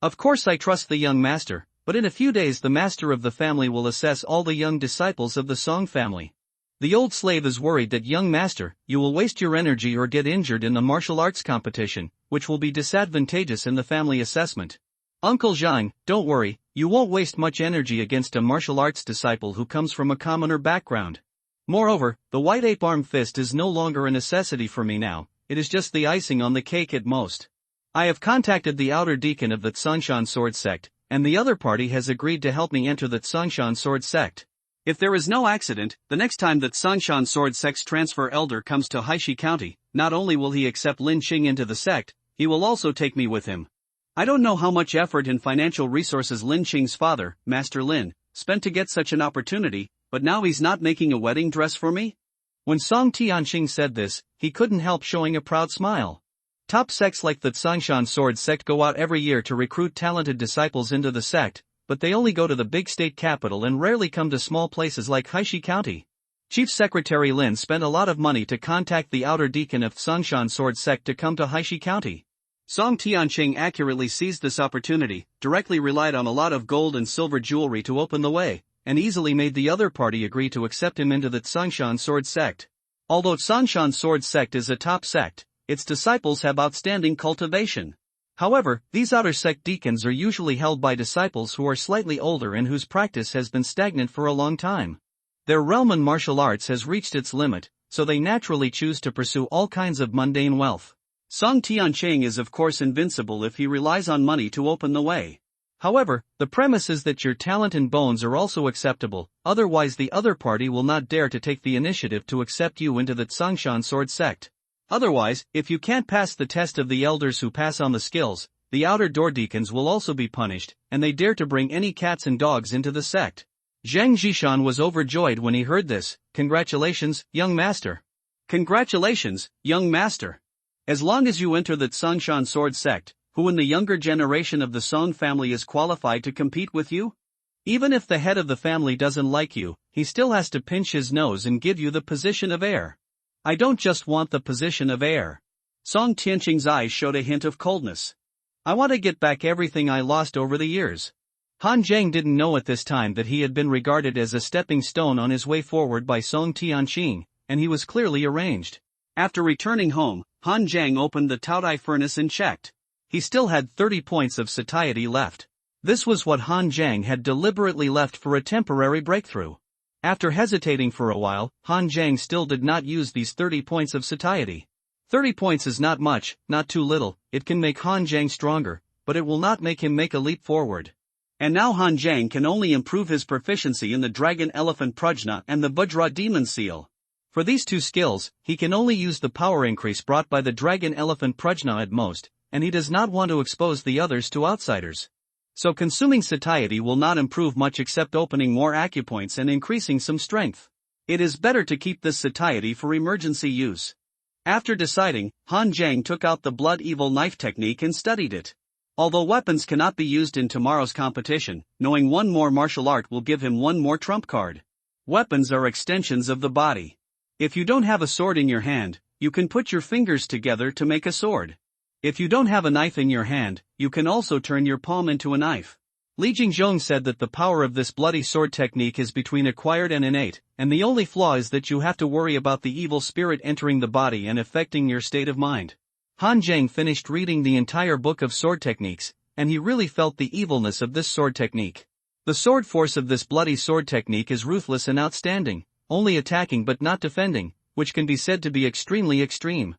Of course I trust the young master, but in a few days the master of the family will assess all the young disciples of the Song family. The old slave is worried that, young master, you will waste your energy or get injured in the martial arts competition, which will be disadvantageous in the family assessment. Uncle Zhang, don't worry, you won't waste much energy against a martial arts disciple who comes from a commoner background. Moreover, the white ape arm fist is no longer a necessity for me now, it is just the icing on the cake at most. I have contacted the outer deacon of the Tsongshan sword sect, and the other party has agreed to help me enter the Tsongshan sword sect. If there is no accident, the next time that Tsongshan sword sect's transfer elder comes to Haishi County, not only will he accept Lin Qing into the sect, he will also take me with him. I don't know how much effort and financial resources Lin Qing's father, Master Lin, spent to get such an opportunity, but now he's not making a wedding dress for me? When Song Tianqing said this, he couldn't help showing a proud smile. Top sects like the Tsongshan sword sect go out every year to recruit talented disciples into the sect, but they only go to the big state capital and rarely come to small places like Haishi County. Chief Secretary Lin spent a lot of money to contact the outer deacon of Tsongshan sword sect to come to Haishi County. Song Tianqing accurately seized this opportunity, directly relied on a lot of gold and silver jewelry to open the way, and easily made the other party agree to accept him into the Tsongshan sword sect. Although Tsongshan sword sect is a top sect, its disciples have outstanding cultivation. However, these outer sect deacons are usually held by disciples who are slightly older and whose practice has been stagnant for a long time. Their realm in martial arts has reached its limit, so they naturally choose to pursue all kinds of mundane wealth. Song Tianqing is of course invincible if he relies on money to open the way. However, the premise is that your talent and bones are also acceptable, otherwise the other party will not dare to take the initiative to accept you into the Tsongshan sword sect. Otherwise, if you can't pass the test of the elders who pass on the skills, the outer door deacons will also be punished, and they dare to bring any cats and dogs into the sect. Zhang Zhishan was overjoyed when he heard this. Congratulations, young master. Congratulations, young master. As long as you enter the Tsongshan sword sect, who in the younger generation of the Song family is qualified to compete with you? Even if the head of the family doesn't like you, he still has to pinch his nose and give you the position of heir. I don't just want the position of heir. Song Tianqing's eyes showed a hint of coldness. I want to get back everything I lost over the years. Han Zheng didn't know at this time that he had been regarded as a stepping stone on his way forward by Song Tianqing, and he was clearly arranged. After returning home, Han Zheng opened the Taodai furnace and checked. He still had 30 points of satiety left. This was what Han Zheng had deliberately left for a temporary breakthrough. After hesitating for a while, Han Zheng still did not use these 30 points of satiety. 30 points is not much, not too little, it can make Han Zheng stronger, but it will not make him make a leap forward. And now Han Zheng can only improve his proficiency in the Dragon Elephant Prajna and the Vajra Demon Seal. For these two skills, he can only use the power increase brought by the Dragon Elephant Prajna at most, and he does not want to expose the others to outsiders. So consuming satiety will not improve much except opening more acupoints and increasing some strength. It is better to keep this satiety for emergency use. After deciding, Han Zheng took out the blood evil knife technique and studied it. Although weapons cannot be used in tomorrow's competition, knowing one more martial art will give him one more trump card. Weapons are extensions of the body. If you don't have a sword in your hand, you can put your fingers together to make a sword. If you don't have a knife in your hand, you can also turn your palm into a knife. Li Jingzhong said that the power of this bloody sword technique is between acquired and innate, and the only flaw is that you have to worry about the evil spirit entering the body and affecting your state of mind. Han Zheng finished reading the entire book of sword techniques, and he really felt the evilness of this sword technique. The sword force of this bloody sword technique is ruthless and outstanding, only attacking but not defending, which can be said to be extremely extreme.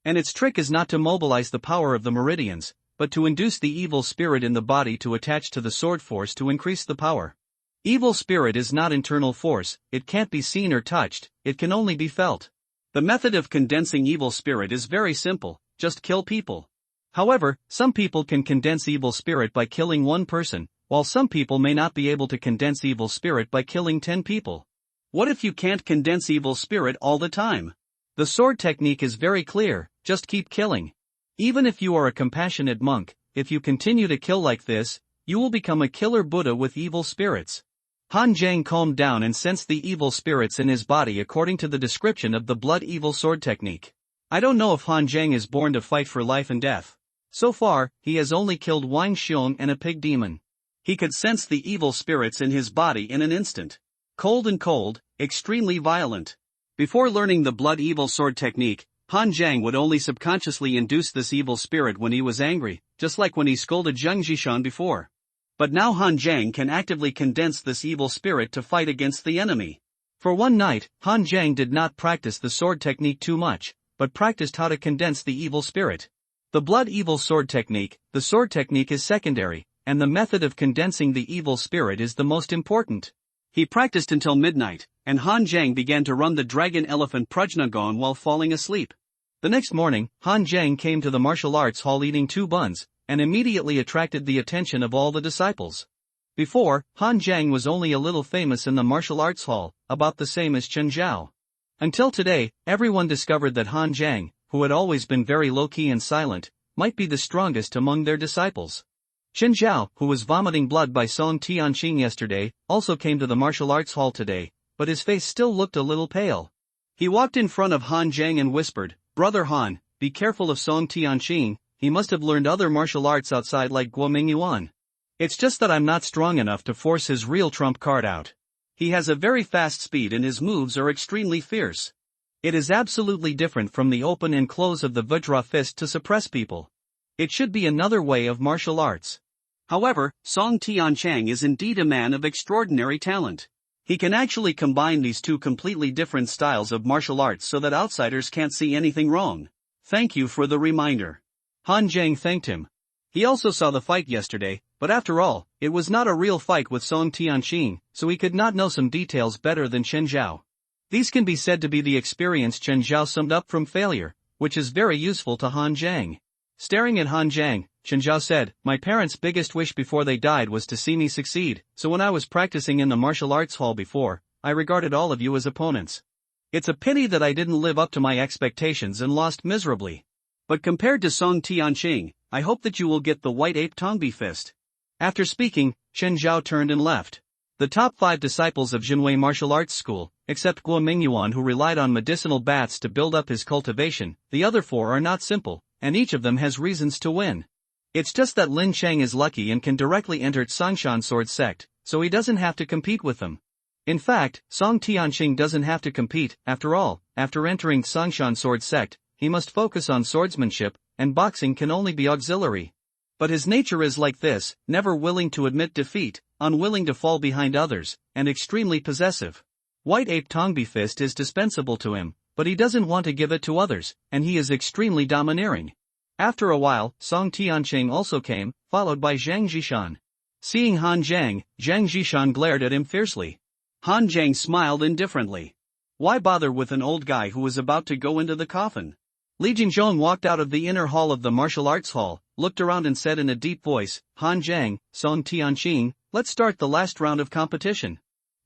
And its trick is not to mobilize the power of the meridians, but to induce the evil spirit in the body to attach to the sword force to increase the power. Evil spirit is not internal force, it can't be seen or touched, it can only be felt. The method of condensing evil spirit is very simple, just kill people. However, some people can condense evil spirit by killing one person, while some people may not be able to condense evil spirit by killing 10 people. What if you can't condense evil spirit all the time? The sword technique is very clear, just keep killing. Even if you are a compassionate monk, if you continue to kill like this, you will become a killer Buddha with evil spirits. Han Jiang calmed down and sensed the evil spirits in his body according to the description of the blood evil sword technique. I don't know if Han Jiang is born to fight for life and death. So far, he has only killed Wang Xiong and a pig demon. He could sense the evil spirits in his body in an instant. Cold, extremely violent. Before learning the blood evil sword technique, Han Jiang would only subconsciously induce this evil spirit when he was angry, just like when he scolded Zheng Zhishan before. But now Han Jiang can actively condense this evil spirit to fight against the enemy. For one night, Han Jiang did not practice the sword technique too much, but practiced how to condense the evil spirit. The blood evil sword technique, the sword technique is secondary, and the method of condensing the evil spirit is the most important. He practiced until midnight, and Han Jiang began to run the dragon elephant Prajnagon while falling asleep. The next morning, Han Jiang came to the martial arts hall eating 2 buns, and immediately attracted the attention of all the disciples. Before, Han Jiang was only a little famous in the martial arts hall, about the same as Chen Zhao. Until today, everyone discovered that Han Jiang, who had always been very low-key and silent, might be the strongest among their disciples. Chen Zhao, who was vomiting blood by Song Tianqing yesterday, also came to the martial arts hall today, but his face still looked a little pale. He walked in front of Han Jiang and whispered, "Brother Han, be careful of Song Tianqing. He must have learned other martial arts outside like Guoming Yuan. It's just that I'm not strong enough to force his real trump card out. He has a very fast speed and his moves are extremely fierce. It is absolutely different from the open and close of the Vajra fist to suppress people. It should be another way of martial arts." However, Song Tianqing is indeed a man of extraordinary talent. He can actually combine these two completely different styles of martial arts so that outsiders can't see anything wrong. Thank you for the reminder. Han Jiang thanked him. He also saw the fight yesterday, but after all, it was not a real fight with Song Tianqing, so he could not know some details better than Chen Zhao. These can be said to be the experience Chen Zhao summed up from failure, which is very useful to Han Jiang. Staring at Han Jiang, Chen Zhao said, "My parents' biggest wish before they died was to see me succeed, so when I was practicing in the martial arts hall before, I regarded all of you as opponents. It's a pity that I didn't live up to my expectations and lost miserably. But compared to Song Tianqing, I hope that you will get the white ape Tongbi fist." After speaking, Chen Zhao turned and left. The top 5 disciples of Jinwei Martial Arts School, except Guo Mingyuan who relied on medicinal baths to build up his cultivation, the other 4 are not simple, and each of them has reasons to win. It's just that Lin Cheng is lucky and can directly enter Songshan Sword Sect, so he doesn't have to compete with them. In fact, Song Tianqing doesn't have to compete, after all. After entering Songshan Sword Sect, he must focus on swordsmanship, and boxing can only be auxiliary. But his nature is like this, never willing to admit defeat, unwilling to fall behind others, and extremely possessive. White ape Tongbi fist is dispensable to him, but he doesn't want to give it to others, and he is extremely domineering. After a while, Song Tianqing also came, followed by Zheng Zhishan. Seeing Han Jiang, Zheng Zhishan glared at him fiercely. Han Jiang smiled indifferently. Why bother with an old guy who was about to go into the coffin? Li Jinzhong walked out of the inner hall of the martial arts hall, looked around and said in a deep voice, "Han Jiang, Song Tianqing, let's start the last round of competition."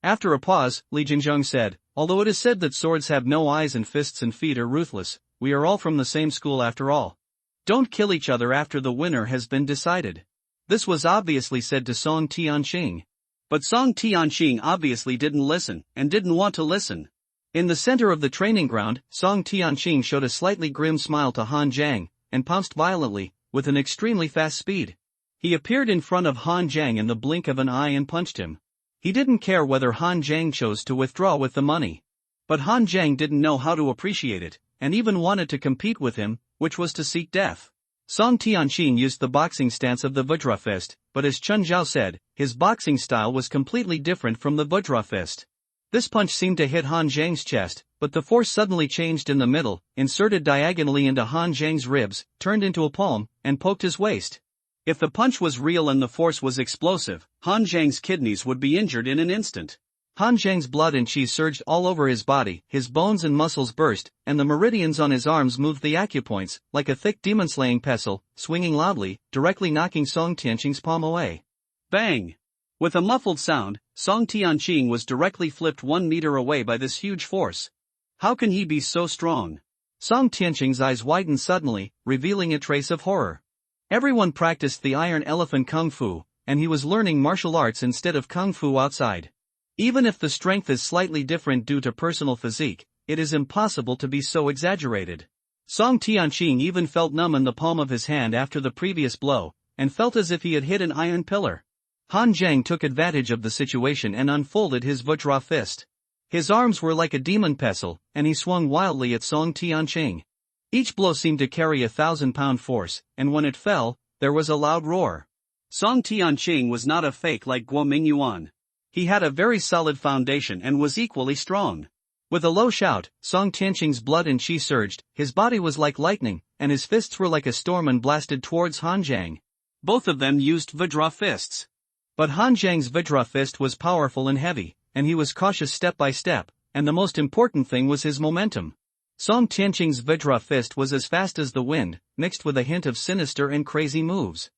After a pause, Li Jinzhong said, "Although it is said that swords have no eyes and fists and feet are ruthless, we are all from the same school after all. Don't kill each other after the winner has been decided." This was obviously said to Song Tianqing. But Song Tianqing obviously didn't listen, and didn't want to listen. In the center of the training ground, Song Tianqing showed a slightly grim smile to Han Jiang, and pounced violently, with an extremely fast speed. He appeared in front of Han Jiang in the blink of an eye and punched him. He didn't care whether Han Jiang chose to withdraw with the money. But Han Jiang didn't know how to appreciate it, and even wanted to compete with him, which was to seek death. Song Tianqing used the boxing stance of the Vajra fist, but as Chen Zhao said, his boxing style was completely different from the Vajra fist. This punch seemed to hit Han Jiang's chest, but the force suddenly changed in the middle, inserted diagonally into Han Jiang's ribs, turned into a palm, and poked his waist. If the punch was real and the force was explosive, Han Jiang's kidneys would be injured in an instant. Han Jiang's blood and chi surged all over his body, his bones and muscles burst, and the meridians on his arms moved the acupoints, like a thick demon-slaying pestle, swinging loudly, directly knocking Song Tianqing's palm away. Bang! With a muffled sound, Song Tianqing was directly flipped 1 meter away by this huge force. How can he be so strong? Song Tianqing's eyes widened suddenly, revealing a trace of horror. Everyone practiced the Iron Elephant Kung Fu, and he was learning martial arts instead of Kung Fu outside. Even if the strength is slightly different due to personal physique, it is impossible to be so exaggerated. Song Tianqing even felt numb in the palm of his hand after the previous blow, and felt as if he had hit an iron pillar. Han Zhang took advantage of the situation and unfolded his Vajra fist. His arms were like a demon pestle, and he swung wildly at Song Tianqing. Each blow seemed to carry 1,000-pound force, and when it fell, there was a loud roar. Song Tianqing was not a fake like Guo Mingyuan. He had a very solid foundation and was equally strong. With a low shout, Song Tianqing's blood and qi surged, his body was like lightning, and his fists were like a storm and blasted towards Han Zhang. Both of them used Vajra fists. But Han Zhang's Vajra fist was powerful and heavy, and he was cautious step by step, and the most important thing was his momentum. Song Tianqing's Vajra fist was as fast as the wind, mixed with a hint of sinister and crazy moves.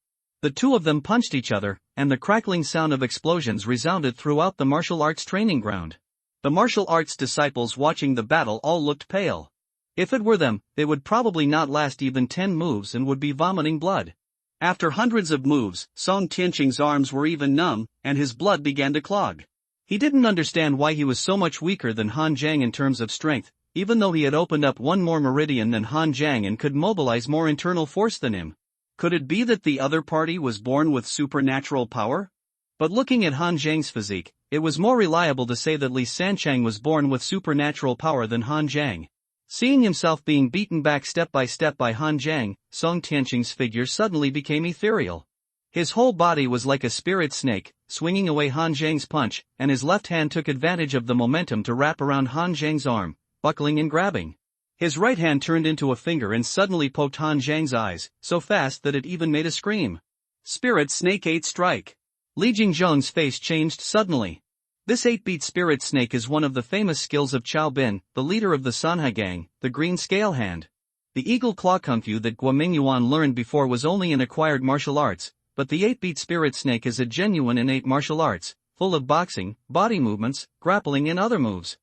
The two of them punched each other, and the crackling sound of explosions resounded throughout the martial arts training ground. The martial arts disciples watching the battle all looked pale. If it were them, they would probably not last even 10 moves and would be vomiting blood. After hundreds of moves, Song Tianqing's arms were even numb, and his blood began to clog. He didn't understand why he was so much weaker than Han Zhang in terms of strength, even though he had opened up one more meridian than Han Zhang and could mobilize more internal force than him. Could it be that the other party was born with supernatural power? But looking at Han Zhang's physique, it was more reliable to say that Li Sanchang was born with supernatural power than Han Zhang. Seeing himself being beaten back step by Han Zhang, Song Tianqing's figure suddenly became ethereal. His whole body was like a spirit snake, swinging away Han Zhang's punch, and his left hand took advantage of the momentum to wrap around Han Zhang's arm, buckling and grabbing. His right hand turned into a finger and suddenly poked Han Zhang's eyes, so fast that it even made a scream. Spirit Snake 8 Strike. Li Jingzhong's face changed suddenly. This 8-beat spirit snake is one of the famous skills of Chao Bin, the leader of the Sanha gang, the green scale hand. The eagle claw kung fu that Guo Mingyuan learned before was only an acquired martial arts, but the 8-beat spirit snake is a genuine innate martial arts, full of boxing, body movements, grappling and other moves.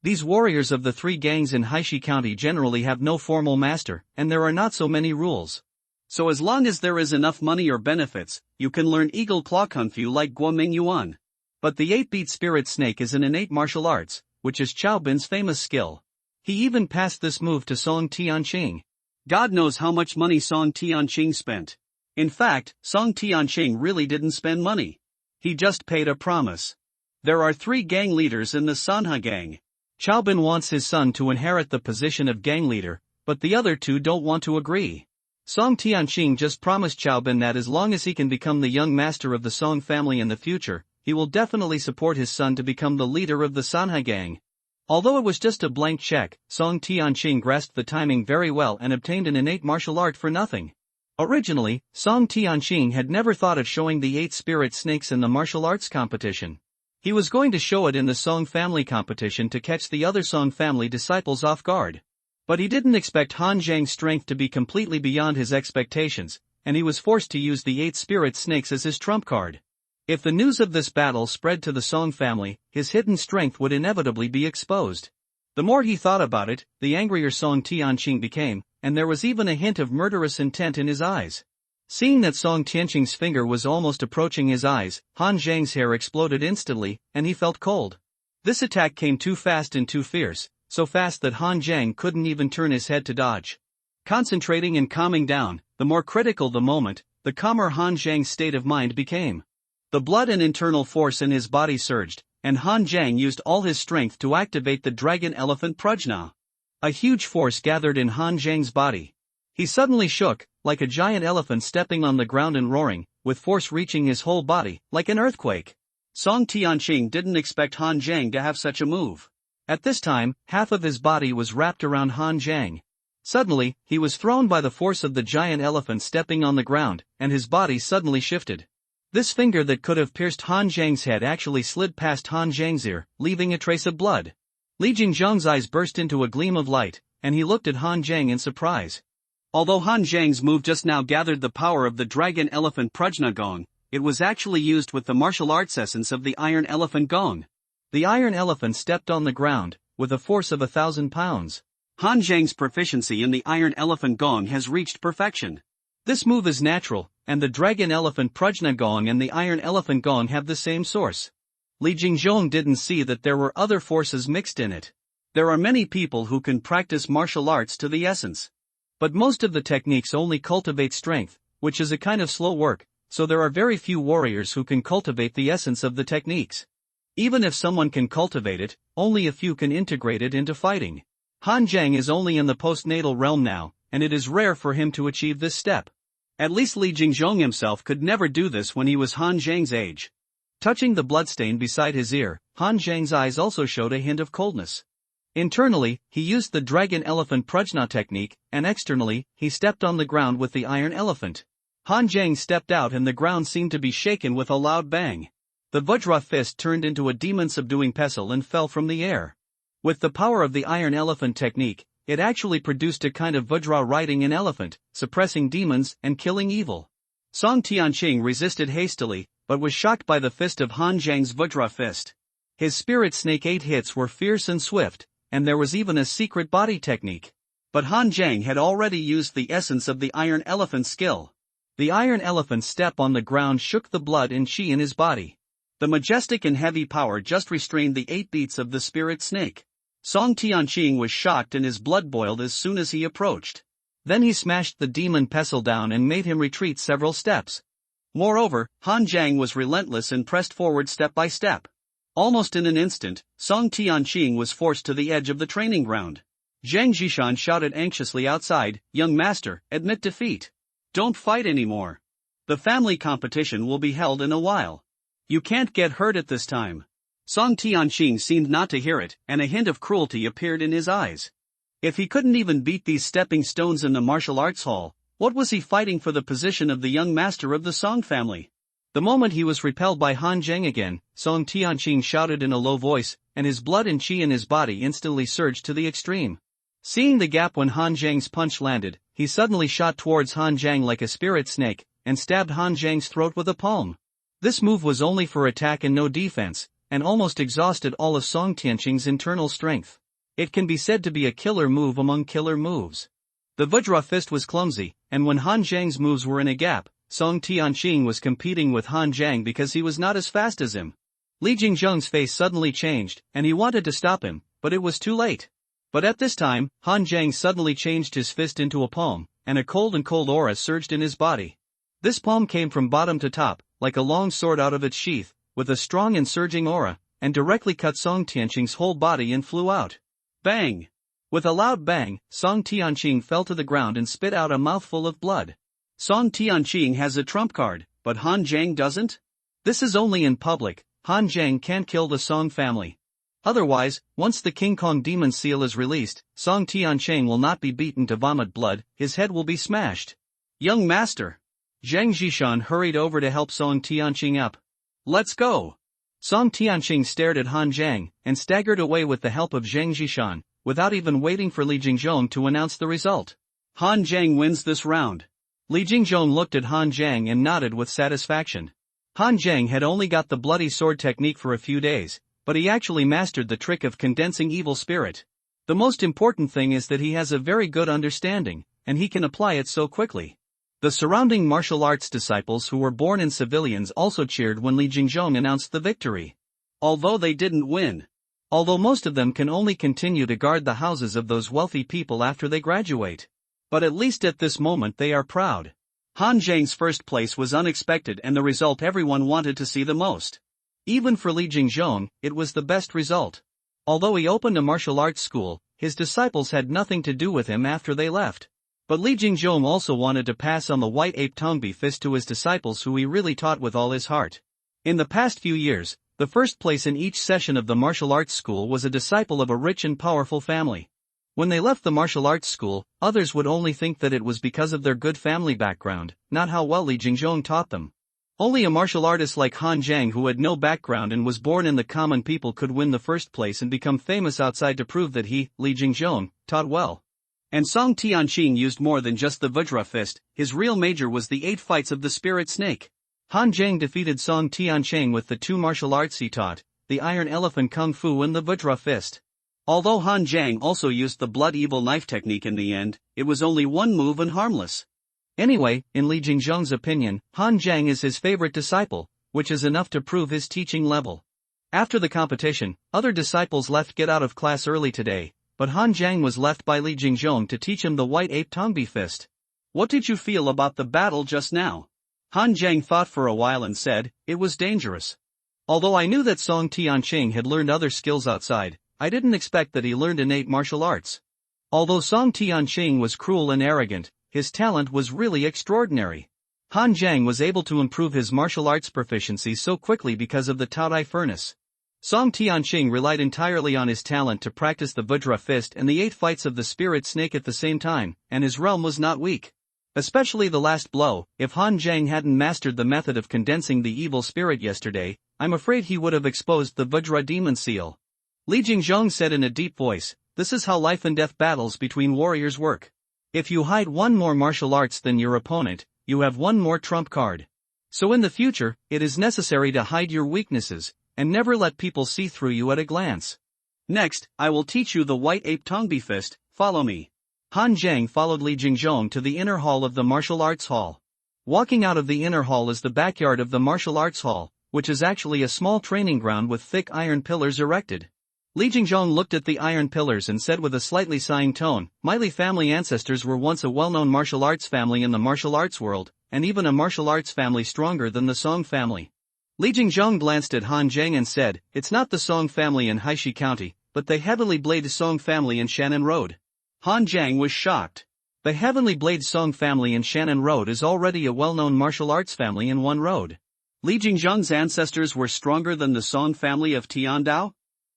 These warriors of the 3 gangs in Haishi County generally have no formal master, and there are not so many rules. So as long as there is enough money or benefits, you can learn eagle claw kung fu like Guo Mingyuan. But the 8-beat spirit snake is an innate martial arts, which is Chao Bin's famous skill. He even passed this move to Song Tianqing. God knows how much money Song Tianqing spent. In fact, Song Tianqing really didn't spend money. He just paid a promise. There are 3 gang leaders in the Sanha gang. Chao Bin wants his son to inherit the position of gang leader, but the other 2 don't want to agree. Song Tianqing just promised Chao Bin that as long as he can become the young master of the Song family in the future, he will definitely support his son to become the leader of the Sanha gang. Although it was just a blank check, Song Tianqing grasped the timing very well and obtained an innate martial art for nothing. Originally, Song Tianqing had never thought of showing the 8 spirit snakes in the martial arts competition. He was going to show it in the Song family competition to catch the other Song family disciples off guard. But he didn't expect Han Zhang's strength to be completely beyond his expectations, and he was forced to use the 8 spirit snakes as his trump card. If the news of this battle spread to the Song family, his hidden strength would inevitably be exposed. The more he thought about it, the angrier Song Tianqing became, and there was even a hint of murderous intent in his eyes. Seeing that Song Tianqing's finger was almost approaching his eyes, Han Zhang's hair exploded instantly, and he felt cold. This attack came too fast and too fierce, so fast that Han Zhang couldn't even turn his head to dodge. Concentrating and calming down, the more critical the moment, the calmer Han Zhang's state of mind became. The blood and internal force in his body surged, and Han Zhang used all his strength to activate the dragon elephant prajna. A huge force gathered in Han Zhang's body. He suddenly shook, like a giant elephant stepping on the ground and roaring, with force reaching his whole body, like an earthquake. Song Tianqing didn't expect Han Zhang to have such a move. At this time, half of his body was wrapped around Han Zhang. Suddenly, he was thrown by the force of the giant elephant stepping on the ground, and his body suddenly shifted. This finger that could have pierced Han Zhang's head actually slid past Han Zhang's ear, leaving a trace of blood. Li Jingzhong's eyes burst into a gleam of light, and he looked at Han Zhang in surprise. Although Han Zhang's move just now gathered the power of the dragon elephant prajna gong, it was actually used with the martial arts essence of the iron elephant gong. The iron elephant stepped on the ground, with a force of 1,000 pounds. Han Zhang's proficiency in the iron elephant gong has reached perfection. This move is natural, and the dragon elephant prajna gong and the iron elephant gong have the same source. Li Jingzhong didn't see that there were other forces mixed in it. There are many people who can practice martial arts to the essence. But most of the techniques only cultivate strength, which is a kind of slow work, so there are very few warriors who can cultivate the essence of the techniques. Even if someone can cultivate it, only a few can integrate it into fighting. Han Zhang is only in the postnatal realm now, and it is rare for him to achieve this step. At least Li Jingzhong himself could never do this when he was Han Zhang's age. Touching the bloodstain beside his ear, Han Zhang's eyes also showed a hint of coldness. Internally, he used the dragon elephant prajna technique, and externally, he stepped on the ground with the iron elephant. Han Zhang stepped out and the ground seemed to be shaken with a loud bang. The Vajra fist turned into a demon-subduing pestle and fell from the air. With the power of the iron elephant technique, it actually produced a kind of Vajra riding an elephant, suppressing demons and killing evil. Song Tianqing resisted hastily, but was shocked by the fist of Han Zhang's Vajra fist. His spirit snake 8 hits were fierce and swift, and there was even a secret body technique. But Han Zhang had already used the essence of the iron elephant skill. The iron elephant's step on the ground shook the blood and chi in his body. The majestic and heavy power just restrained the 8 beats of the spirit snake. Song Tianqing was shocked and his blood boiled as soon as he approached. Then he smashed the demon pestle down and made him retreat several steps. Moreover, Han Zhang was relentless and pressed forward step by step. Almost in an instant, Song Tianqing was forced to the edge of the training ground. Zhang Zhishan shouted anxiously outside, "Young master, admit defeat. Don't fight anymore. The family competition will be held in a while. You can't get hurt at this time." Song Tianqing seemed not to hear it, and a hint of cruelty appeared in his eyes. If he couldn't even beat these stepping stones in the martial arts hall, what was he fighting for the position of the young master of the Song family? The moment he was repelled by Han Zhang again, Song Tianqing shouted in a low voice, and his blood and chi in his body instantly surged to the extreme. Seeing the gap when Han Zhang's punch landed, he suddenly shot towards Han Zhang like a spirit snake, and stabbed Han Zhang's throat with a palm. This move was only for attack and no defense, and almost exhausted all of Song Tianqing's internal strength. It can be said to be a killer move among killer moves. The Vajra fist was clumsy, and when Han Zhang's moves were in a gap, Song Tianqing was competing with Han Zhang because he was not as fast as him. Li Jingzhong's face suddenly changed, and he wanted to stop him, but it was too late. But at this time, Han Zhang suddenly changed his fist into a palm, and a cold aura surged in his body. This palm came from bottom to top, like a long sword out of its sheath, with a strong and surging aura, and directly cut Song Tianqing's whole body and flew out. Bang! With a loud bang, Song Tianqing fell to the ground and spit out a mouthful of blood. Song Tianqing has a trump card, but Han Zhang doesn't? This is only in public. Han Zhang can't kill the Song family. Otherwise, once the King Kong demon seal is released, Song Tianqing will not be beaten to vomit blood, his head will be smashed. Young master! Zhang Zhishan hurried over to help Song Tianqing up. Let's go! Song Tianqing stared at Han Zhang, and staggered away with the help of Zhang Zhishan, without even waiting for Li Jingzhong to announce the result. Han Zhang wins this round. Li Jingzhong looked at Han Zhang and nodded with satisfaction. Han Zhang had only got the bloody sword technique for a few days, but he actually mastered the trick of condensing evil spirit. The most important thing is that he has a very good understanding, and he can apply it so quickly. The surrounding martial arts disciples who were born in civilians also cheered when Li Jingzhong announced the victory. Although they didn't win. Although most of them can only continue to guard the houses of those wealthy people after they graduate. But at least at this moment they are proud. Han Zhang's first place was unexpected and the result everyone wanted to see the most. Even for Li Jingzhong, it was the best result. Although he opened a martial arts school, his disciples had nothing to do with him after they left. But Li Jingzhong also wanted to pass on the white ape Tongbi fist to his disciples who he really taught with all his heart. In the past few years, the first place in each session of the martial arts school was a disciple of a rich and powerful family. When they left the martial arts school, others would only think that it was because of their good family background, not how well Li Jingzhong taught them. Only a martial artist like Han Zhang who had no background and was born in the common people could win the first place and become famous outside to prove that he, Li Jingzhong, taught well. And Song Tianqing used more than just the Vajra fist, his real major was the 8 fights of the spirit snake. Han Zhang defeated Song Tianqing with the 2 martial arts he taught, the Iron Elephant Kung Fu and the Vajra fist. Although Han Zhang also used the blood evil knife technique in the end, it was only one move and harmless. Anyway, in Li Jingzhong's opinion, Han Zhang is his favorite disciple, which is enough to prove his teaching level. After the competition, other disciples left get out of class early today, but Han Jiang was left by Li Jingzhong to teach him the white ape Tongbi fist. What did you feel about the battle just now? Han Jiang thought for a while and said, it was dangerous. Although I knew that Song Tianqing had learned other skills outside, I didn't expect that he learned innate martial arts. Although Song Tianqing was cruel and arrogant, his talent was really extraordinary. Han Jiang was able to improve his martial arts proficiency so quickly because of the Taodai furnace. Song Tianqing relied entirely on his talent to practice the Vajra fist and the 8 fights of the spirit snake at the same time, and his realm was not weak. Especially the last blow. If Han Jiang hadn't mastered the method of condensing the evil spirit yesterday, I'm afraid he would have exposed the Vajra demon seal. Li Jingzhong said in a deep voice, this is how life and death battles between warriors work. If you hide one more martial arts than your opponent, you have one more trump card. So in the future, it is necessary to hide your weaknesses, and never let people see through you at a glance. Next, I will teach you the white ape Tongbi fist, follow me. Han Jiang followed Li Jingzhong to the inner hall of the martial arts hall. Walking out of the inner hall is the backyard of the martial arts hall, which is actually a small training ground with thick iron pillars erected. Li Jingzhong looked at the iron pillars and said with a slightly sighing tone, my Li family ancestors were once a well-known martial arts family in the martial arts world, and even a martial arts family stronger than the Song family. Li Jingzhong glanced at Han Jiang and said, it's not the Song family in Haishi County, but the Heavenly Blade Song family in Shannon Road. Han Jiang was shocked. The Heavenly Blade Song family in Shannon Road is already a well-known martial arts family in One Road. Li Jingzhong's ancestors were stronger than the Song family of Tiandao?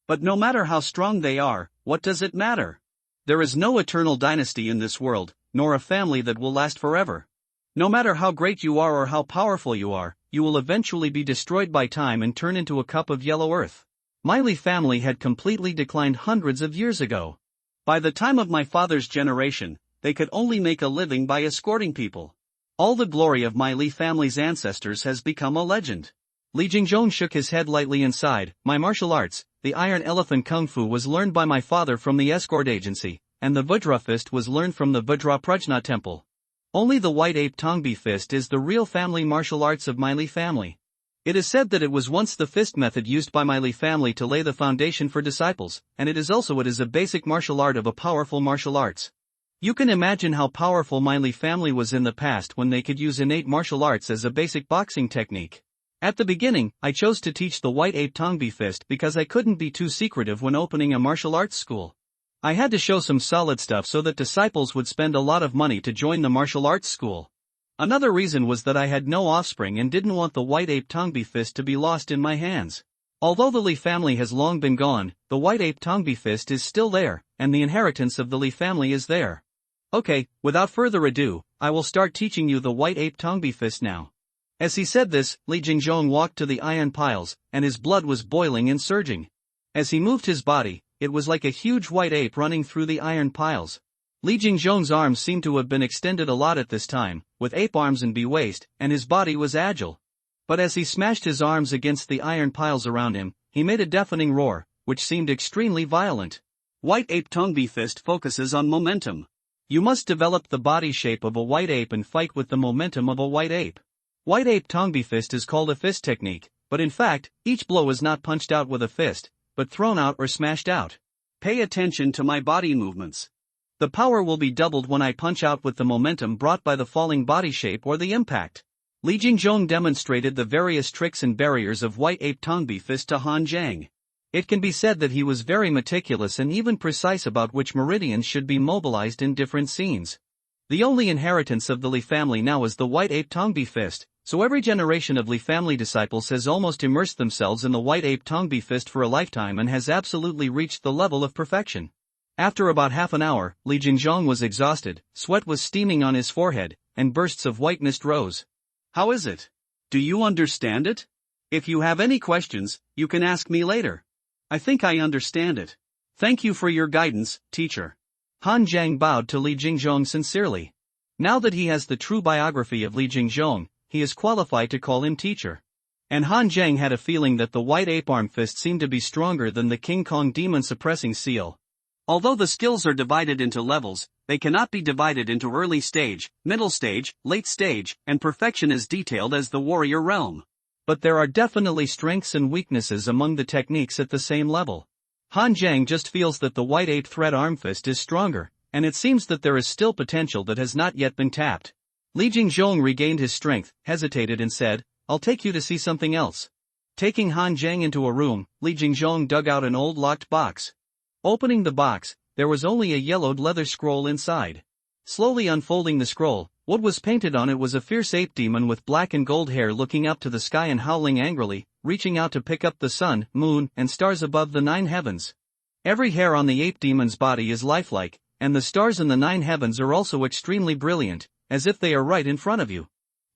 But no matter how strong they are, what does it matter? There is no eternal dynasty in this world, nor a family that will last forever. No matter how great you are or how powerful you are, you will eventually be destroyed by time and turn into a cup of yellow earth. My Li family had completely declined hundreds of years ago. By the time of my father's generation, they could only make a living by escorting people. All the glory of my Li family's ancestors has become a legend. Li Jingzhong shook his head lightly and sighed, my martial arts, the Iron Elephant Kung Fu was learned by my father from the escort agency, and the Vajra fist was learned from the Vajra Prajna temple. Only the white ape Tongbi fist is the real family martial arts of my Li family. It is said that it was once the fist method used by my Li family to lay the foundation for disciples, and it is a basic martial art of a powerful martial arts. You can imagine how powerful my Li family was in the past when they could use innate martial arts as a basic boxing technique. At the beginning, I chose to teach the white ape Tongbi fist because I couldn't be too secretive when opening a martial arts school. I had to show some solid stuff so that disciples would spend a lot of money to join the martial arts school. Another reason was that I had no offspring and didn't want the white ape Tongbi fist to be lost in my hands. Although the Li family has long been gone, the white ape Tongbi fist is still there, and the inheritance of the Li family is there. Okay, without further ado, I will start teaching you the white ape Tongbi fist now. As he said this, Li Jingzhong walked to the iron piles, and his blood was boiling and surging. As he moved his body, it was like a huge white ape running through the iron piles. Li Jingzhong's arms seemed to have been extended a lot at this time, with ape arms and bee waist, and his body was agile. But as he smashed his arms against the iron piles around him, he made a deafening roar, which seemed extremely violent. White ape Tongbi fist focuses on momentum. You must develop the body shape of a white ape and fight with the momentum of a white ape. White ape Tongbi fist is called a fist technique, but in fact, each blow is not punched out with a fist, but thrown out or smashed out. Pay attention to my body movements. The power will be doubled when I punch out with the momentum brought by the falling body shape or the impact. Li Jingzhong demonstrated the various tricks and barriers of white ape Tongbi fist to Han Jiang. It can be said that he was very meticulous and even precise about which meridians should be mobilized in different scenes. The only inheritance of the Li family now is the white ape Tongbi fist, so every generation of Li family disciples has almost immersed themselves in the white ape Tongbi fist for a lifetime and has absolutely reached the level of perfection. After about half an hour, Li Jingzhong was exhausted, sweat was steaming on his forehead, and bursts of white mist rose. How is it? Do you understand it? If you have any questions, you can ask me later. I think I understand it. Thank you for your guidance, teacher. Han Jiang bowed to Li Jingzhong sincerely. Now that he has the true biography of Li Jingzhong, he is qualified to call him teacher. And Han Jiang had a feeling that the white ape arm fist seemed to be stronger than the King Kong demon suppressing seal. Although the skills are divided into levels, they cannot be divided into early stage, middle stage, late stage, and perfection as detailed as the warrior realm. But there are definitely strengths and weaknesses among the techniques at the same level. Han Jiang just feels that the white 8 thread arm fist is stronger, and it seems that there is still potential that has not yet been tapped. Li Jingzhong regained his strength, hesitated and said, "I'll take you to see something else." Taking Han Jiang into a room, Li Jingzhong dug out an old locked box. Opening the box, there was only a yellowed leather scroll inside. Slowly unfolding the scroll, what was painted on it was a fierce ape demon with black and gold hair looking up to the sky and howling angrily, reaching out to pick up the sun, moon, and stars above the 9 heavens. Every hair on the ape demon's body is lifelike, and the stars in the 9 heavens are also extremely brilliant, as if they are right in front of you.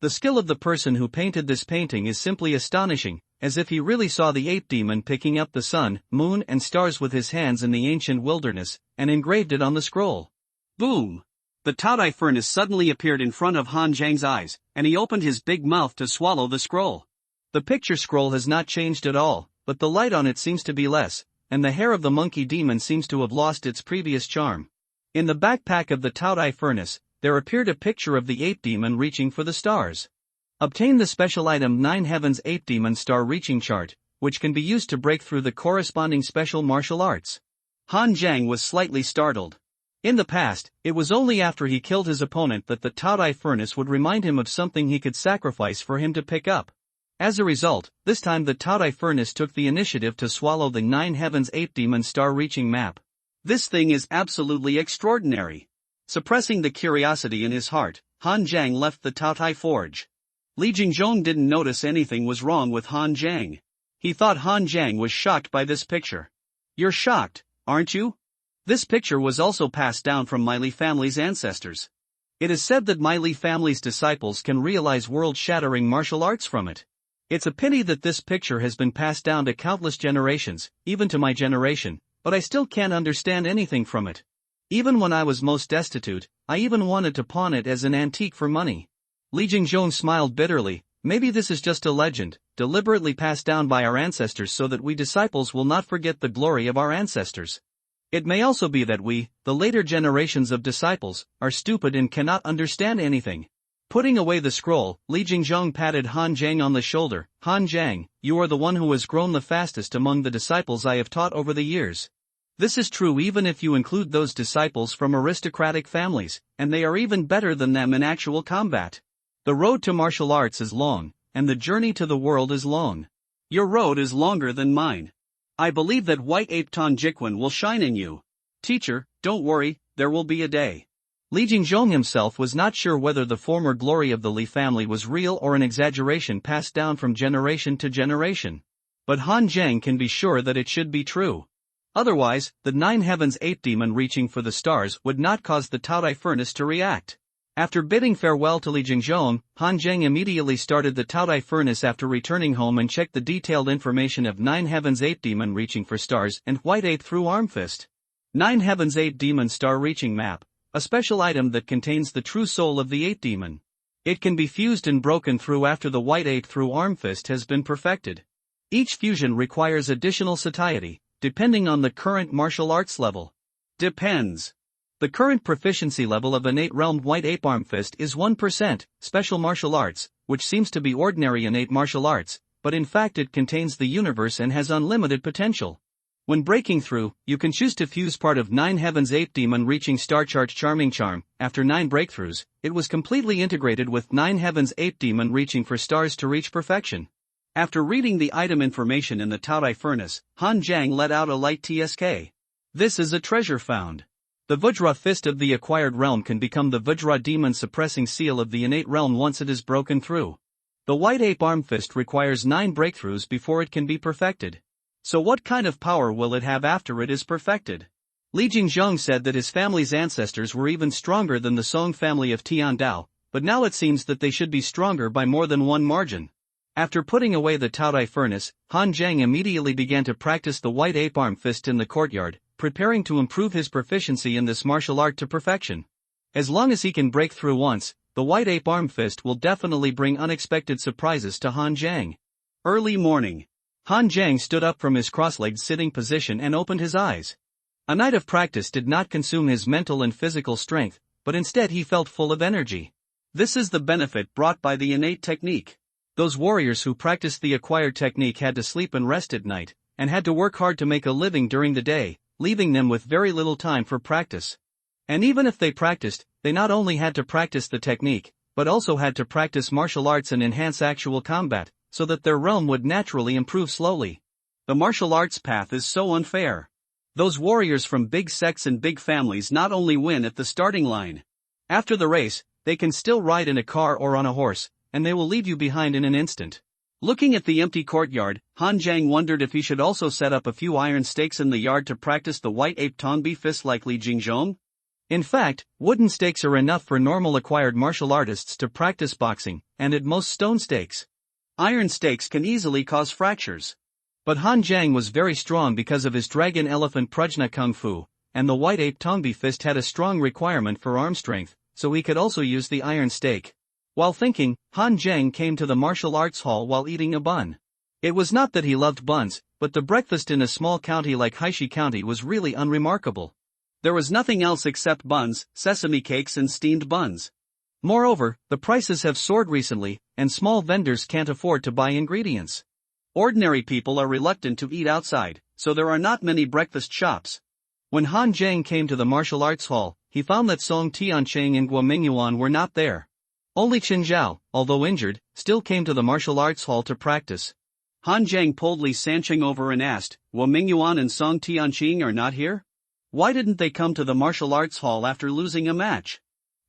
The skill of the person who painted this painting is simply astonishing, as if he really saw the ape demon picking up the sun, moon, and stars with his hands in the ancient wilderness, and engraved it on the scroll. Boom! The Taodai furnace suddenly appeared in front of Han Jiang's eyes, and he opened his big mouth to swallow the scroll. The picture scroll has not changed at all, but the light on it seems to be less, and the hair of the monkey demon seems to have lost its previous charm. In the backpack of the Taodai furnace, there appeared a picture of the ape demon reaching for the stars. Obtain the special item 9 Heavens Ape Demon Star Reaching Chart, which can be used to break through the corresponding special martial arts. Han Jiang was slightly startled. In the past, it was only after he killed his opponent that the Taodai furnace would remind him of something he could sacrifice for him to pick up. As a result, this time the Taodai furnace took the initiative to swallow the 9 Heavens Ape Demon Star Reaching map. This thing is absolutely extraordinary. Suppressing the curiosity in his heart, Han Jiang left the Taodai forge. Li Jingzhong didn't notice anything was wrong with Han Jiang. He thought Han Jiang was shocked by this picture. "You're shocked, aren't you? This picture was also passed down from my Li family's ancestors. It is said that my Li family's disciples can realize world-shattering martial arts from it. It's a pity that this picture has been passed down to countless generations, even to my generation, but I still can't understand anything from it. Even when I was most destitute, I even wanted to pawn it as an antique for money." Li Jingzhong smiled bitterly. "Maybe this is just a legend, deliberately passed down by our ancestors so that we disciples will not forget the glory of our ancestors. It may also be that we, the later generations of disciples, are stupid and cannot understand anything." Putting away the scroll, Li Jingzhong patted Han Jiang on the shoulder. "Han Jiang, you are the one who has grown the fastest among the disciples I have taught over the years. This is true even if you include those disciples from aristocratic families, and they are even better than them in actual combat. The road to martial arts is long, and the journey to the world is long. Your road is longer than mine. I believe that White Ape Tan Jiquan will shine in you. Teacher, don't worry, there will be a day." Li Jingzhong himself was not sure whether the former glory of the Li family was real or an exaggeration passed down from generation to generation. But Han Jiang can be sure that it should be true. Otherwise, the 9 Heavens Ape Demon reaching for the stars would not cause the Taodai furnace to react. After bidding farewell to Li Jingzhong, Han Jiang immediately started the Taodai furnace after returning home and checked the detailed information of 9 Heavens Ape Demon reaching for stars and White Ape through arm fist. 9 Heavens Ape Demon Star Reaching Map, a special item that contains the true soul of the ape demon. It can be fused and broken through after the White Ape through arm fist has been perfected. Each fusion requires additional satiety, depending on the current martial arts level. Depends. The current proficiency level of innate realm White Ape Arm Fist is 1%, special martial arts, which seems to be ordinary innate martial arts, but in fact it contains the universe and has unlimited potential. When breaking through, you can choose to fuse part of 9 Heavens Ape Demon reaching Star Charge Charming Charm. After 9 breakthroughs, it was completely integrated with 9 Heavens Ape Demon reaching for stars to reach perfection. After reading the item information in the Taodai furnace, Han Jiang let out a light tsk. This is a treasure found. The Vajra Fist of the acquired realm can become the Vajra Demon suppressing seal of the innate realm once it is broken through. The White Ape Arm Fist requires 9 breakthroughs before it can be perfected. So what kind of power will it have after it is perfected? Li Jingzhong said that his family's ancestors were even stronger than the Song family of Tiandao, but now it seems that they should be stronger by more than one margin. After putting away the Taodai furnace, Han Jiang immediately began to practice the White Ape Arm Fist in the courtyard, preparing to improve his proficiency in this martial art to perfection. As long as he can break through once, the White Ape Arm Fist will definitely bring unexpected surprises to Han Jiang. Early morning. Han Jiang stood up from his cross-legged sitting position and opened his eyes. A night of practice did not consume his mental and physical strength, but instead he felt full of energy. This is the benefit brought by the innate technique. Those warriors who practiced the acquired technique had to sleep and rest at night, and had to work hard to make a living during the day, leaving them with very little time for practice. And even if they practiced, they not only had to practice the technique, but also had to practice martial arts and enhance actual combat, so that their realm would naturally improve slowly. The martial arts path is so unfair. Those warriors from big sects and big families not only win at the starting line. After the race, they can still ride in a car or on a horse, and they will leave you behind in an instant. Looking at the empty courtyard, Han Jiang wondered if he should also set up a few iron stakes in the yard to practice the white ape tongbi fist like Li Jingzhong. In fact, wooden stakes are enough for normal acquired martial artists to practice boxing, and at most stone stakes. Iron stakes can easily cause fractures. But Han Jiang was very strong because of his dragon elephant prajna kung fu, and the white ape tongbi fist had a strong requirement for arm strength, so he could also use the iron stake. While thinking, Han Jiang came to the martial arts hall while eating a bun. It was not that he loved buns, but the breakfast in a small county like Haishi County was really unremarkable. There was nothing else except buns, sesame cakes and steamed buns. Moreover, the prices have soared recently, and small vendors can't afford to buy ingredients. Ordinary people are reluctant to eat outside, so there are not many breakfast shops. When Han Jiang came to the martial arts hall, he found that Song Tianqing and Guo Mingyuan were not there. Only Qin Zhao, although injured, still came to the martial arts hall to practice. Han Jiang pulled Li Sanqing over and asked, Guo Mingyuan and Song Tianqing are not here? Why didn't they come to the martial arts hall after losing a match?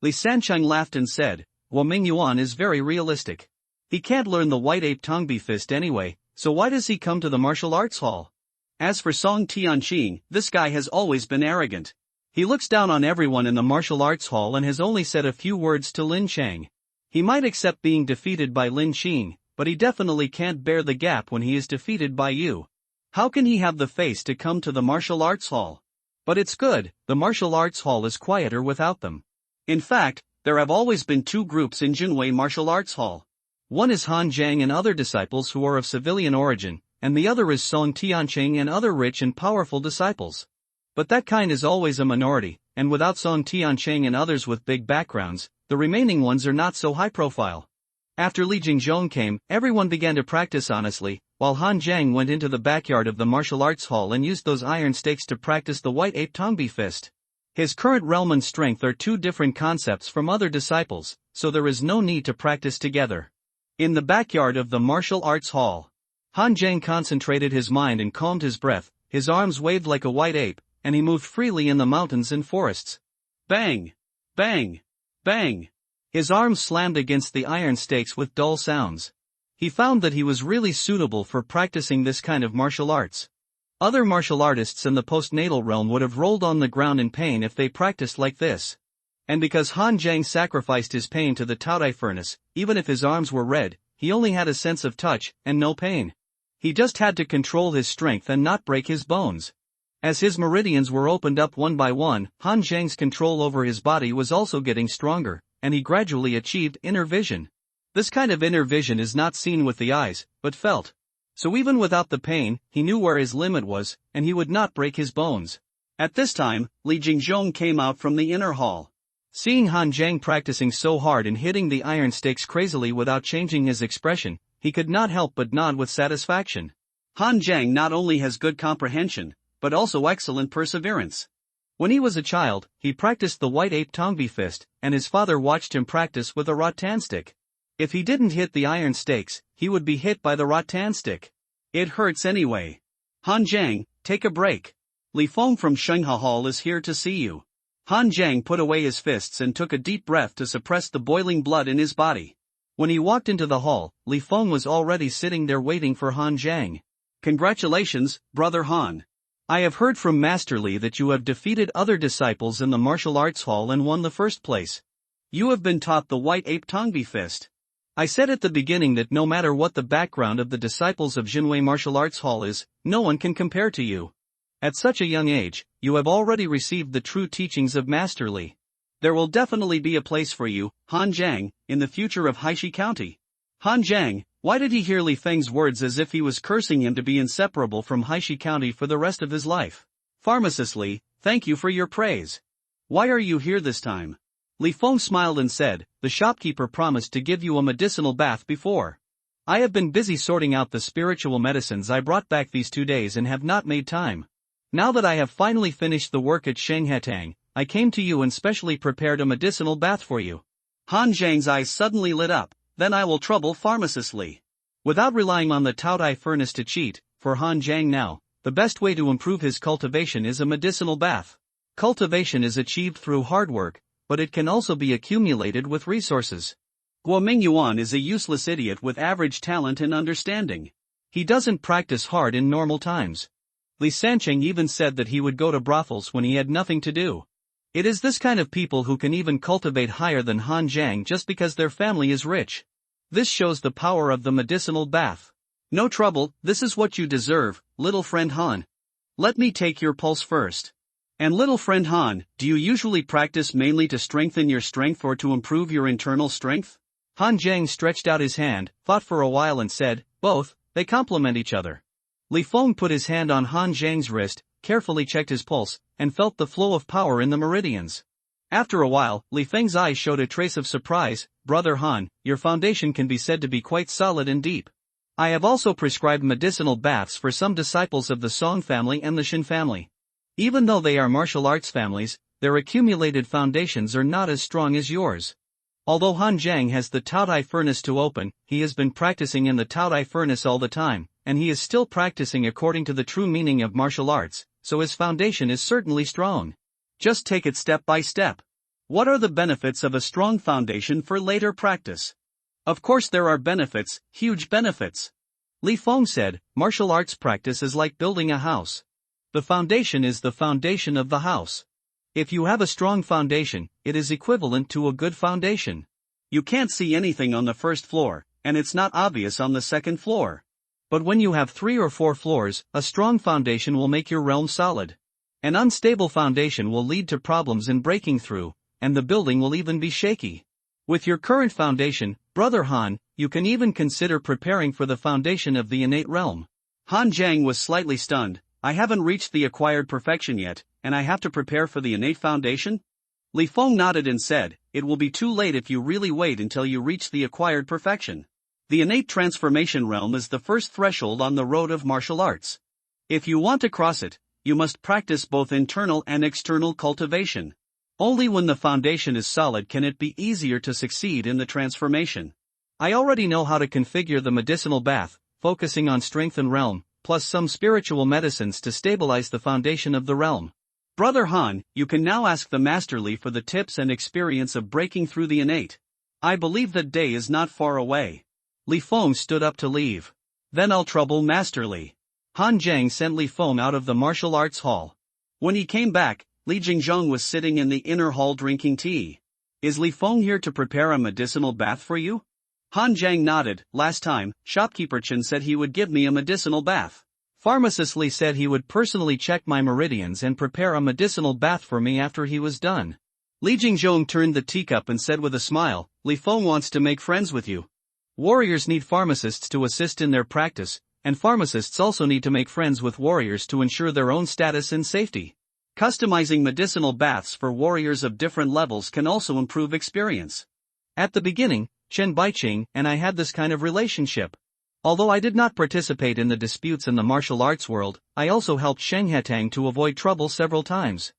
Li Sanqing laughed and said, Guo Mingyuan is very realistic. He can't learn the white ape tongbi fist anyway, so why does he come to the martial arts hall? As for Song Tianqing, this guy has always been arrogant. He looks down on everyone in the martial arts hall and has only said a few words to Lin Chang. He might accept being defeated by Lin Qing, but he definitely can't bear the gap when he is defeated by you. How can he have the face to come to the martial arts hall? But it's good, the martial arts hall is quieter without them. In fact, there have always been two groups in Junwei Martial Arts Hall. One is Han Jiang and other disciples who are of civilian origin, and the other is Song Tianqing and other rich and powerful disciples. But that kind is always a minority, and without Song Tianqing and others with big backgrounds, the remaining ones are not so high profile. After Li Jingzhong came, everyone began to practice honestly, while Han Jiang went into the backyard of the martial arts hall and used those iron stakes to practice the white ape tongbi fist. His current realm and strength are two different concepts from other disciples, so there is no need to practice together. In the backyard of the martial arts hall, Han Jiang concentrated his mind and calmed his breath, his arms waved like a white ape, and he moved freely in the mountains and forests. Bang! Bang! Bang! His arms slammed against the iron stakes with dull sounds. He found that he was really suitable for practicing this kind of martial arts. Other martial artists in the postnatal realm would have rolled on the ground in pain if they practiced like this. And because Han Jiang sacrificed his pain to the Taodai furnace, even if his arms were red, he only had a sense of touch and no pain. He just had to control his strength and not break his bones. As his meridians were opened up one by one, Han Jiang's control over his body was also getting stronger, and he gradually achieved inner vision. This kind of inner vision is not seen with the eyes, but felt. So even without the pain, he knew where his limit was, and he would not break his bones. At this time, Li Jingzhong came out from the inner hall. Seeing Han Jiang practicing so hard and hitting the iron stakes crazily without changing his expression, he could not help but nod with satisfaction. Han Jiang not only has good comprehension, but also excellent perseverance. When he was a child, he practiced the white ape tongbi fist, and his father watched him practice with a rattan stick. If he didn't hit the iron stakes, he would be hit by the rattan stick. It hurts anyway. Han Jiang, take a break. Li Feng from Shenhe Hall is here to see you. Han Jiang put away his fists and took a deep breath to suppress the boiling blood in his body. When he walked into the hall, Li Feng was already sitting there waiting for Han Jiang. Congratulations, brother Han. I have heard from Master Li that you have defeated other disciples in the martial arts hall and won the first place. You have been taught the white ape tongbi fist. I said at the beginning that no matter what the background of the disciples of Junwei Martial Arts Hall is, no one can compare to you. At such a young age, you have already received the true teachings of Master Li. There will definitely be a place for you, Han Jiang, in the future of Haishi County. Han Jiang, why did he hear Li Feng's words as if he was cursing him to be inseparable from Haishi County for the rest of his life? Pharmacist Li, thank you for your praise. Why are you here this time? Li Feng smiled and said, the shopkeeper promised to give you a medicinal bath before. I have been busy sorting out the spiritual medicines I brought back these 2 days and have not made time. Now that I have finally finished the work at Shenghatang, I came to you and specially prepared a medicinal bath for you." Han Zhang's eyes suddenly lit up. "Then I will trouble Pharmacist Li." Without relying on the Taodai furnace to cheat, for Han Zhang now, the best way to improve his cultivation is a medicinal bath. Cultivation is achieved through hard work, but it can also be accumulated with resources. Guoming Yuan is a useless idiot with average talent and understanding. He doesn't practice hard in normal times. Li Sancheng even said that he would go to brothels when he had nothing to do. It is this kind of people who can even cultivate higher than Han Zhang just because their family is rich. This shows the power of the medicinal bath. "No trouble, this is what you deserve, little friend Han. Let me take your pulse first. And little friend Han, do you usually practice mainly to strengthen your strength or to improve your internal strength?" Han Zhang stretched out his hand, thought for a while and said, "Both, they complement each other." Li Feng put his hand on Han Zhang's wrist, carefully checked his pulse, and felt the flow of power in the meridians. After a while, Li Feng's eyes showed a trace of surprise. "Brother Han, your foundation can be said to be quite solid and deep. I have also prescribed medicinal baths for some disciples of the Song family and the Shin family. Even though they are martial arts families, their accumulated foundations are not as strong as yours." Although Han Zhang has the Taodai furnace to open, he has been practicing in the Taodai furnace all the time, and he is still practicing according to the true meaning of martial arts, so his foundation is certainly strong. Just take it step by step. What are the benefits of a strong foundation for later practice? Of course there are benefits, huge benefits. Li Feng said, "Martial arts practice is like building a house. The foundation is the foundation of the house. If you have a strong foundation, it is equivalent to a good foundation. You can't see anything on the first floor, and it's not obvious on the second floor. But when you have 3 or 4 floors, a strong foundation will make your realm solid. An unstable foundation will lead to problems in breaking through, and the building will even be shaky. With your current foundation, Brother Han, you can even consider preparing for the foundation of the innate realm." Han Zhang was slightly stunned. "I haven't reached the acquired perfection yet, and I have to prepare for the innate foundation?" Li Feng nodded and said, "It will be too late if you really wait until you reach the acquired perfection. The innate transformation realm is the first threshold on the road of martial arts. If you want to cross it, you must practice both internal and external cultivation. Only when the foundation is solid can it be easier to succeed in the transformation. I already know how to configure the medicinal bath, focusing on strength and realm, plus some spiritual medicines to stabilize the foundation of the realm. Brother Han, you can now ask the Master Li for the tips and experience of breaking through the innate. I believe that day is not far away." Li Feng stood up to leave. "Then I'll trouble Master Li." Han Zhang sent Li Feng out of the martial arts hall. When he came back, Li Jingzhong was sitting in the inner hall drinking tea. "Is Li Feng here to prepare a medicinal bath for you?" Han Zhang nodded. "Last time, shopkeeper Chen said he would give me a medicinal bath. Pharmacist Li said he would personally check my meridians and prepare a medicinal bath for me after he was done." Li Jingzhong turned the teacup and said with a smile, "Li Feng wants to make friends with you. Warriors need pharmacists to assist in their practice, and pharmacists also need to make friends with warriors to ensure their own status and safety. Customizing medicinal baths for warriors of different levels can also improve experience. At the beginning, Chen Baiqing and I had this kind of relationship. Although I did not participate in the disputes in the martial arts world, I also helped Shenghatang to avoid trouble several times.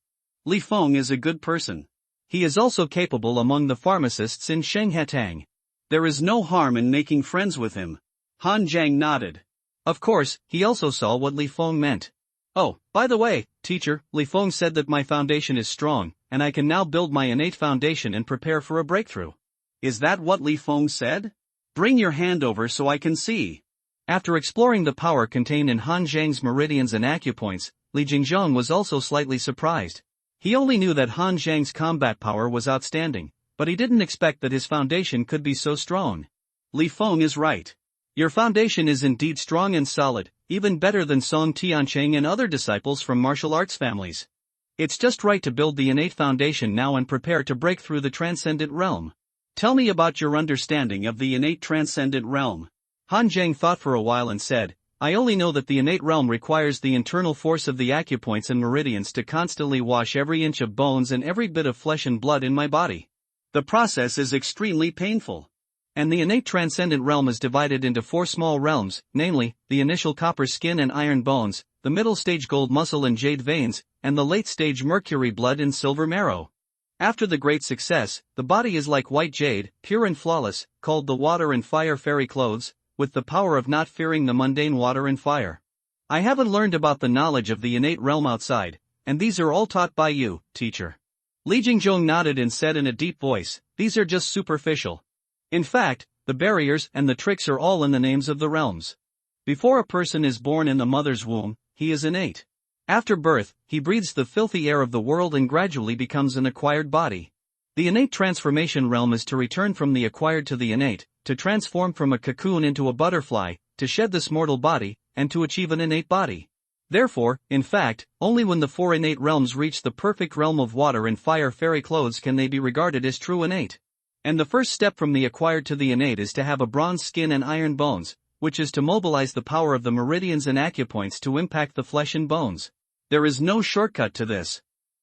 Li Feng is a good person. He is also capable among the pharmacists in Shenghatang. There is no harm in making friends with him." Han Zhang nodded. Of course, he also saw what Li Feng meant. "Oh, by the way, teacher, Li Feng said that my foundation is strong, and I can now build my innate foundation and prepare for a breakthrough." "Is that what Li Feng said? Bring your hand over so I can see." After exploring the power contained in Han Zhang's meridians and acupoints, Li Jingzhong was also slightly surprised. He only knew that Han Zhang's combat power was outstanding, but he didn't expect that his foundation could be so strong. Li Feng is right. Your foundation is indeed strong and solid, even better than Song Tiancheng and other disciples from martial arts families. It's just right to build the innate foundation now and prepare to break through the transcendent realm. Tell me about your understanding of the innate transcendent realm." Han Zhang thought for a while and said, "I only know that the innate realm requires the internal force of the acupoints and meridians to constantly wash every inch of bones and every bit of flesh and blood in my body. The process is extremely painful. And the innate transcendent realm is divided into 4 small realms, namely, the initial copper skin and iron bones, the middle stage gold muscle and jade veins, and the late stage mercury blood and silver marrow. After the great success, the body is like white jade, pure and flawless, called the water and fire fairy clothes, with the power of not fearing the mundane water and fire. I haven't learned about the knowledge of the innate realm outside, and these are all taught by you, teacher. Li Jingjong nodded and said in a deep voice, these are just superficial. In fact, the barriers and the tricks are all in the names of the realms. Before a person is born in the mother's womb, he is innate. After birth, he breathes the filthy air of the world and gradually becomes an acquired body. The innate transformation realm is to return from the acquired to the innate, to transform from a cocoon into a butterfly, to shed this mortal body, and to achieve an innate body. Therefore, in fact, only when the 4 innate realms reach the perfect realm of water and fire fairy clothes can they be regarded as true innate. And the first step from the acquired to the innate is to have a bronze skin and iron bones, which is to mobilize the power of the meridians and acupoints to impact the flesh and bones. There is no shortcut to this.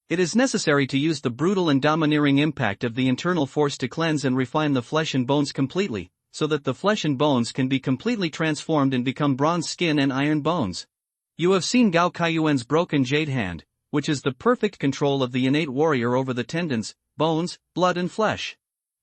It is necessary to use the brutal and domineering impact of the internal force to cleanse and refine the flesh and bones completely, so that the flesh and bones can be completely transformed and become bronze skin and iron bones. You have seen Gao Kaiyuan's broken jade hand, which is the perfect control of the innate warrior over the tendons, bones, blood and flesh.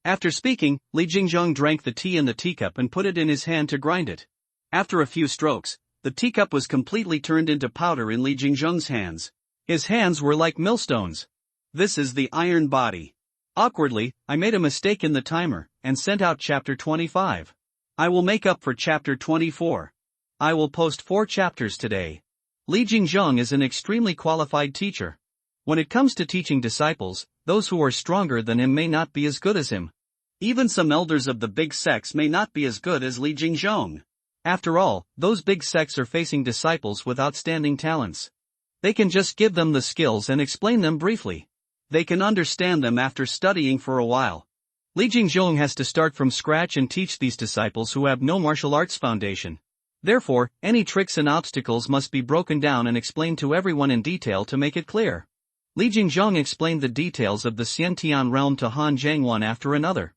After speaking, Li Jingjong drank the tea in the teacup and put it in his hand to grind it. After a few strokes, the teacup was completely turned into powder in Li Jingjong's hands. His hands were like millstones. This is the iron body. Awkwardly, I made a mistake in the timer, and sent out chapter 25. I will make up for chapter 24. I will post 4 chapters today. Li Jingjong is an extremely qualified teacher. When it comes to teaching disciples, those who are stronger than him may not be as good as him. Even some elders of the big sects may not be as good as Li Jingjong. After all, those big sects are facing disciples with outstanding talents. They can just give them the skills and explain them briefly. They can understand them after studying for a while. Li Jingjong has to start from scratch and teach these disciples who have no martial arts foundation. Therefore, any tricks and obstacles must be broken down and explained to everyone in detail to make it clear. Li Jingjong explained the details of the Xiantian realm to Han Zhang one after another.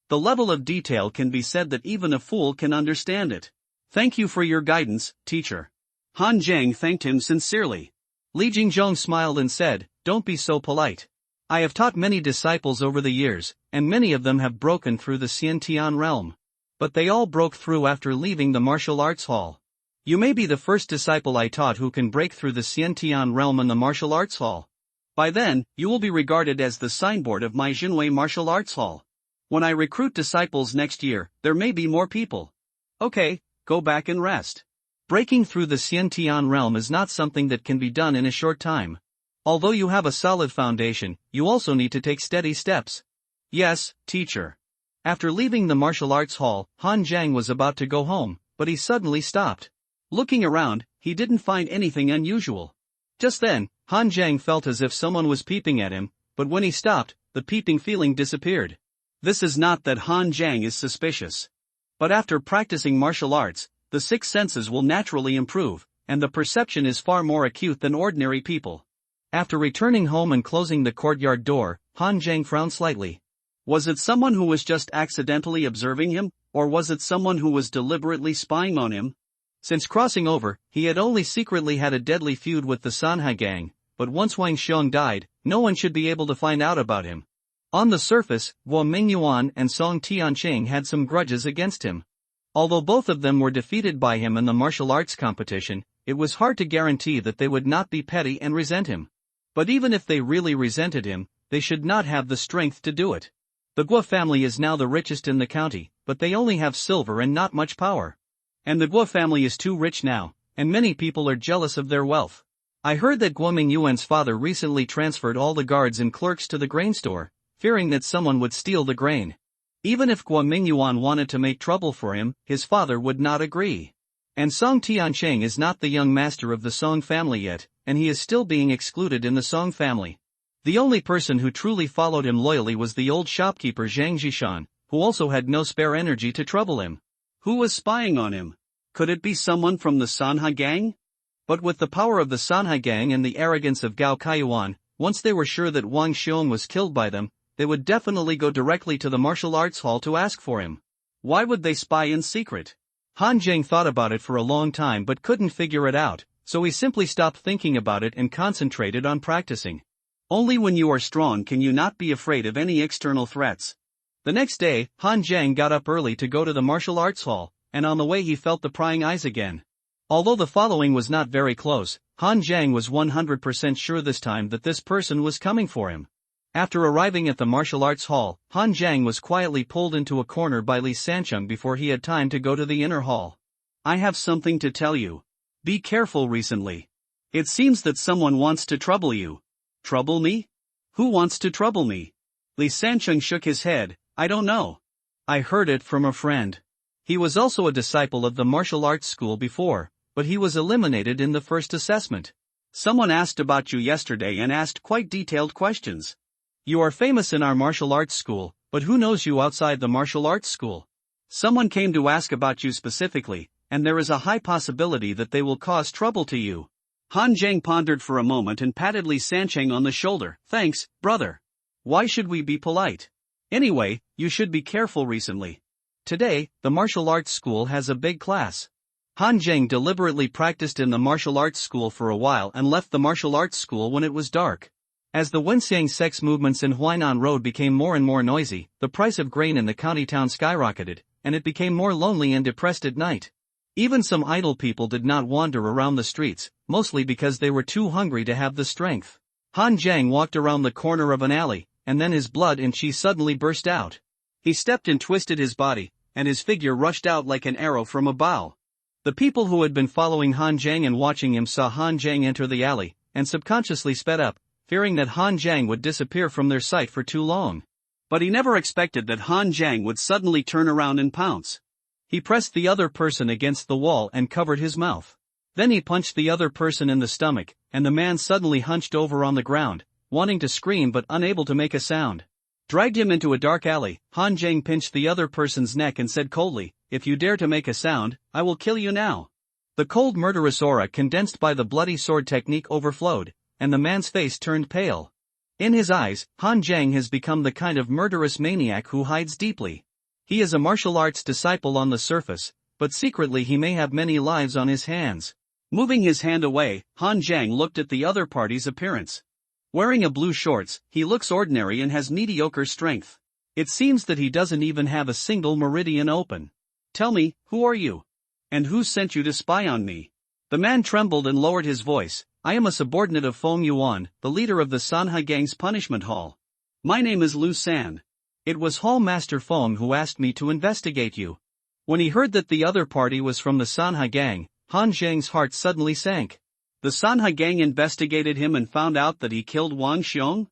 The level of detail can be said that even a fool can understand it. Thank you for your guidance, teacher. Han Zhang thanked him sincerely. Li Jingjong smiled and said, don't be so polite. I have taught many disciples over the years, and many of them have broken through the Xiantian realm. But they all broke through after leaving the martial arts hall. You may be the first disciple I taught who can break through the Xiantian realm in the martial arts hall. By then, you will be regarded as the signboard of my Jinwei martial arts hall. When I recruit disciples next year, there may be more people. Okay, go back and rest. Breaking through the Xiantian realm is not something that can be done in a short time. Although you have a solid foundation, you also need to take steady steps. Yes, teacher. After leaving the martial arts hall, Han Zhang was about to go home, but he suddenly stopped. Looking around, he didn't find anything unusual. Just then, Han Zhang felt as if someone was peeping at him, but when he stopped, the peeping feeling disappeared. This is not that Han Zhang is suspicious. But after practicing martial arts, the 6 senses will naturally improve, and the perception is far more acute than ordinary people. After returning home and closing the courtyard door, Han Zhang frowned slightly. Was it someone who was just accidentally observing him, or was it someone who was deliberately spying on him? Since crossing over, he had only secretly had a deadly feud with the Sanhai gang, but once Wang Xiong died, no one should be able to find out about him. On the surface, Guo Mingyuan and Song Tianqing had some grudges against him. Although both of them were defeated by him in the martial arts competition, it was hard to guarantee that they would not be petty and resent him. But even if they really resented him, they should not have the strength to do it. The Guo family is now the richest in the county, but they only have silver and not much power. And the Guo family is too rich now, and many people are jealous of their wealth. I heard that Guo Mingyuan's father recently transferred all the guards and clerks to the grain store, fearing that someone would steal the grain. Even if Guo Mingyuan wanted to make trouble for him, his father would not agree. And Song Tianqing is not the young master of the Song family yet, and he is still being excluded in the Song family. The only person who truly followed him loyally was the old shopkeeper Zhang Zhishan, who also had no spare energy to trouble him. Who was spying on him? Could it be someone from the Sanhai gang? But with the power of the Sanhai gang and the arrogance of Gao Kaiyuan, once they were sure that Wang Xiong was killed by them, they would definitely go directly to the martial arts hall to ask for him. Why would they spy in secret? Han Zheng thought about it for a long time but couldn't figure it out, so he simply stopped thinking about it and concentrated on practicing. Only when you are strong can you not be afraid of any external threats. The next day, Han Zheng got up early to go to the martial arts hall, and on the way he felt the prying eyes again. Although the following was not very close, Han Zheng was 100% sure this time that this person was coming for him. After arriving at the martial arts hall, Han Zheng was quietly pulled into a corner by Li Sancheng before he had time to go to the inner hall. I have something to tell you. Be careful recently. It seems that someone wants to trouble you. Trouble me? Who wants to trouble me? Li Sancheng shook his head. I don't know. I heard it from a friend. He was also a disciple of the martial arts school before, but he was eliminated in the first assessment. Someone asked about you yesterday and asked quite detailed questions. You are famous in our martial arts school, but who knows you outside the martial arts school? Someone came to ask about you specifically, and there is a high possibility that they will cause trouble to you. Han Zheng pondered for a moment and patted Li Sancheng on the shoulder. Thanks, brother. Why should we be polite? Anyway, you should be careful recently. Today, the martial arts school has a big class. Han Zheng deliberately practiced in the martial arts school for a while and left the martial arts school when it was dark. As the Wenxiang sex movements in Huainan Road became more and more noisy, the price of grain in the county town skyrocketed, and it became more lonely and depressed at night. Even some idle people did not wander around the streets, mostly because they were too hungry to have the strength. Han Zheng walked around the corner of an alley, and then his blood and chi suddenly burst out. He stepped and twisted his body, and his figure rushed out like an arrow from a bow. The people who had been following Han Zheng and watching him saw Han Zheng enter the alley, and subconsciously sped up, fearing that Han Zheng would disappear from their sight for too long. But he never expected that Han Zheng would suddenly turn around and pounce. He pressed the other person against the wall and covered his mouth. Then he punched the other person in the stomach, and the man suddenly hunched over on the ground, wanting to scream but unable to make a sound. Dragged him into a dark alley, Han Zheng pinched the other person's neck and said coldly, "If you dare to make a sound, I will kill you now." The cold murderous aura condensed by the bloody sword technique overflowed, and the man's face turned pale. In his eyes, Han Zheng has become the kind of murderous maniac who hides deeply. He is a martial arts disciple on the surface, but secretly he may have many lives on his hands. Moving his hand away, Han Zheng looked at the other party's appearance. Wearing a blue shorts, he looks ordinary and has mediocre strength. It seems that he doesn't even have a single meridian open. Tell me, who are you? And who sent you to spy on me? The man trembled and lowered his voice. I am a subordinate of Feng Yuan, the leader of the Sanhai Gang's punishment hall. My name is Lu San. It was Hall Master Feng who asked me to investigate you. When he heard that the other party was from the Sanhai Gang, Han Zheng's heart suddenly sank. The Sanhai Gang investigated him and found out that he killed Wang Xiong?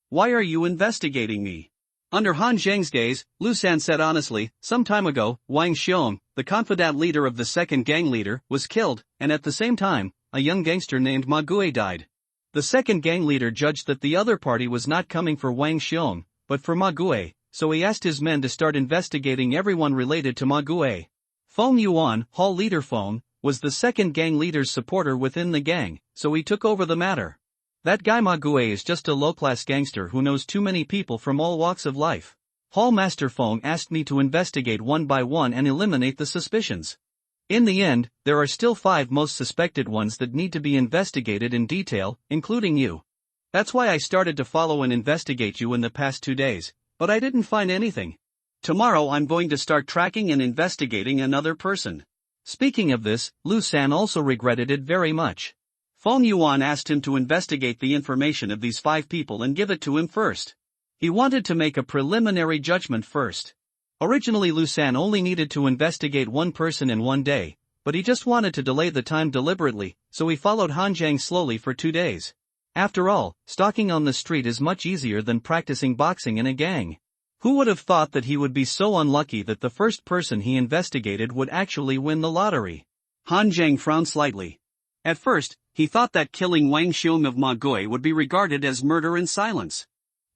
Why are you investigating me? Under Han Zheng's gaze, Lu San said honestly, some time ago, Wang Xiong, the confidant leader of the second gang leader, was killed, and at the same time, a young gangster named Ma Gue died. The second gang leader judged that the other party was not coming for Wang Xiong, but for Ma Gue, so he asked his men to start investigating everyone related to Ma Gue. Feng Yuan, hall leader Feng, was the second gang leader's supporter within the gang, so he took over the matter. That guy Ma Gue is just a low-class gangster who knows too many people from all walks of life. Hall Master Feng asked me to investigate one by one and eliminate the suspicions. In the end, there are still 5 most suspected ones that need to be investigated in detail, including you. That's why I started to follow and investigate you in the past 2 days, but I didn't find anything. Tomorrow I'm going to start tracking and investigating another person. Speaking of this, Lu San also regretted it very much. Feng Yuan asked him to investigate the information of these 5 people and give it to him first. He wanted to make a preliminary judgment first. Originally Lu San only needed to investigate one person in 1 day, but he just wanted to delay the time deliberately, so he followed Han Zheng slowly for 2 days. After all, stalking on the street is much easier than practicing boxing in a gang. Who would have thought that he would be so unlucky that the first person he investigated would actually win the lottery? Han Zheng frowned slightly. At first, he thought that killing Wang Xiong of Ma Gue would be regarded as murder in silence.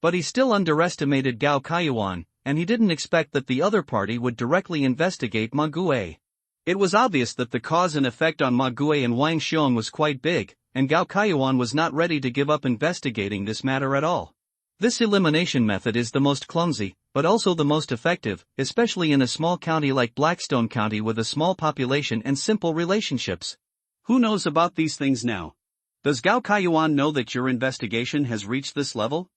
But he still underestimated Gao Kaiyuan, and he didn't expect that the other party would directly investigate Ma Gue. It was obvious that the cause and effect on Ma Gue and Wang Xiong was quite big, and Gao Kaiyuan was not ready to give up investigating this matter at all. This elimination method is the most clumsy, but also the most effective, especially in a small county like Blackstone County with a small population and simple relationships. Who knows about these things now? Does Gao Kaiyuan know that your investigation has reached this level?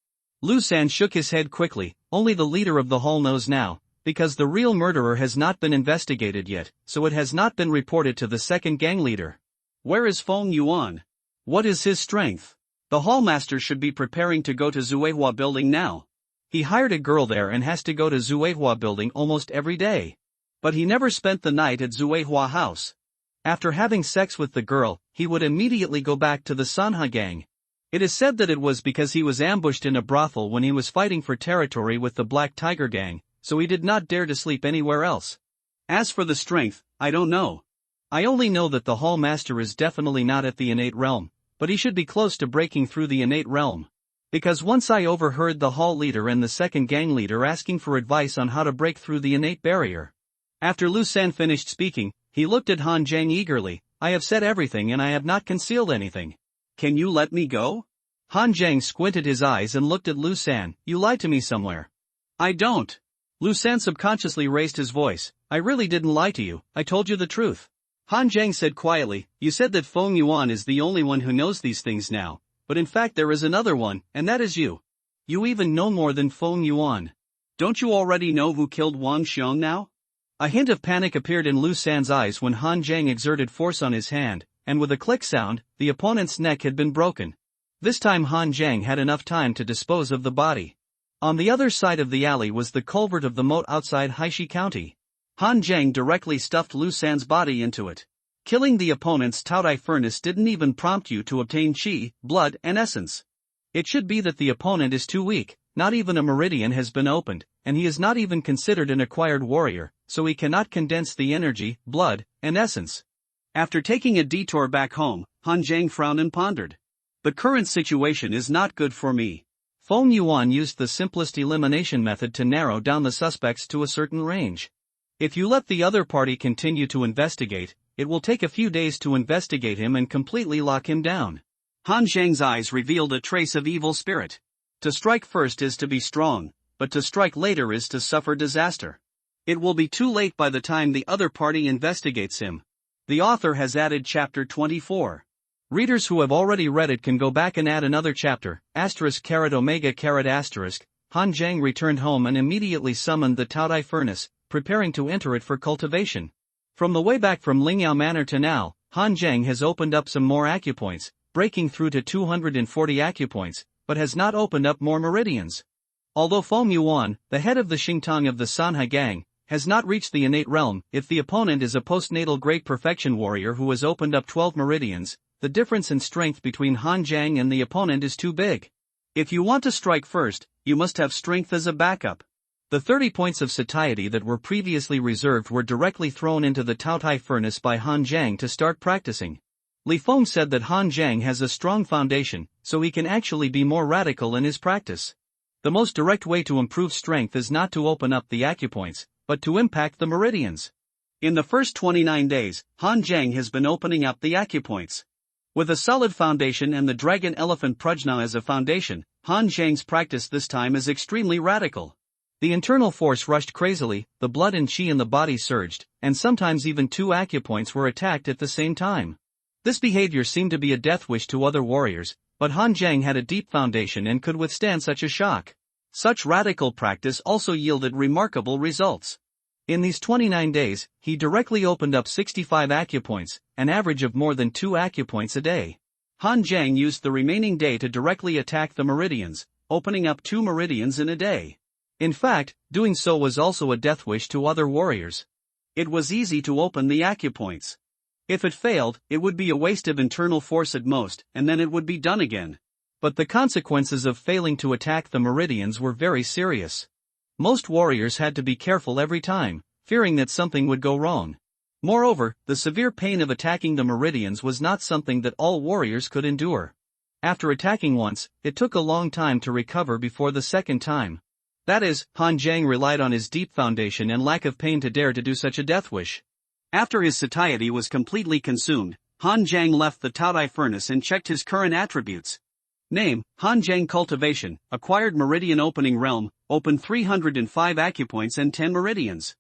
Lu San shook his head quickly. Only the leader of the hall knows now, because the real murderer has not been investigated yet, so it has not been reported to the second gang leader. Where is Feng Yuan? What is his strength? The hallmaster should be preparing to go to Zuehua building now. He hired a girl there and has to go to Zuehua building almost every day. But he never spent the night at Zuehua house. After having sex with the girl, he would immediately go back to the Sanha gang. It is said that it was because he was ambushed in a brothel when he was fighting for territory with the Black Tiger gang, so he did not dare to sleep anywhere else. As for the strength, I don't know. I only know that the hall master is definitely not at the innate realm, but he should be close to breaking through the innate realm. Because once I overheard the hall leader and the second gang leader asking for advice on how to break through the innate barrier. After Lu San finished speaking, he looked at Han Jiang eagerly. I have said everything and I have not concealed anything. Can you let me go? Han Jiang squinted his eyes and looked at Lu San. You lied to me somewhere. I don't. Lu San subconsciously raised his voice. I really didn't lie to you, I told you the truth. Han Jiang said quietly, you said that Feng Yuan is the only one who knows these things now, but in fact there is another one, and that is you. You even know more than Feng Yuan. Don't you already know who killed Wang Xiong now? A hint of panic appeared in Lu San's eyes when Han Jiang exerted force on his hand, and with a click sound, the opponent's neck had been broken. This time Han Jiang had enough time to dispose of the body. On the other side of the alley was the culvert of the moat outside Haishi County. Han Jiang directly stuffed Lu San's body into it. Killing the opponent's Taodai furnace didn't even prompt you to obtain qi, blood, and essence. It should be that the opponent is too weak, not even a meridian has been opened, and he is not even considered an acquired warrior, so he cannot condense the energy, blood, and essence. After taking a detour back home, Han Jiang frowned and pondered. The current situation is not good for me. Feng Yuan used the simplest elimination method to narrow down the suspects to a certain range. If you let the other party continue to investigate, it will take a few days to investigate him and completely lock him down. Han Jiang's eyes revealed a trace of evil spirit. To strike first is to be strong, but to strike later is to suffer disaster. It will be too late by the time the other party investigates him. The author has added chapter 24. Readers who have already read it can go back and add another chapter, *omega***. Han Jiang returned home and immediately summoned the Taodai furnace, preparing to enter it for cultivation. From the way back from Lingyao Manor to now, Han Jiang has opened up some more acupoints, breaking through to 240 acupoints, but has not opened up more meridians. Although Feng Yuan, the head of the Xingtang of the Sanha gang, has not reached the innate realm, if the opponent is a postnatal great perfection warrior who has opened up 12 meridians, the difference in strength between Han Jiang and the opponent is too big. If you want to strike first, you must have strength as a backup. The 30 points of satiety that were previously reserved were directly thrown into the Taotai furnace by Han Jiang to start practicing. Li Feng said that Han Jiang has a strong foundation, so he can actually be more radical in his practice. The most direct way to improve strength is not to open up the acupoints, but to impact the meridians. In the first 29 days, Han Jiang has been opening up the acupoints. With a solid foundation and the dragon elephant prajna as a foundation, Han Jiang's practice this time is extremely radical. The internal force rushed crazily, the blood and qi in the body surged, and sometimes even 2 acupoints were attacked at the same time. This behavior seemed to be a death wish to other warriors, but Han Jiang had a deep foundation and could withstand such a shock. Such radical practice also yielded remarkable results. In these 29 days, he directly opened up 65 acupoints, an average of more than 2 acupoints a day. Han Jiang used the remaining day to directly attack the meridians, opening up 2 meridians in a day. In fact, doing so was also a death wish to other warriors. It was easy to open the acupoints. If it failed, it would be a waste of internal force at most, and then it would be done again. But the consequences of failing to attack the meridians were very serious. Most warriors had to be careful every time, fearing that something would go wrong. Moreover, the severe pain of attacking the meridians was not something that all warriors could endure. After attacking once, it took a long time to recover before the second time. That is, Han Jiang relied on his deep foundation and lack of pain to dare to do such a death wish. After his satiety was completely consumed, Han Jiang left the Taodai furnace and checked his current attributes. Name, Han Jiang Cultivation, acquired Meridian Opening Realm, opened 305 acupoints and 10 meridians.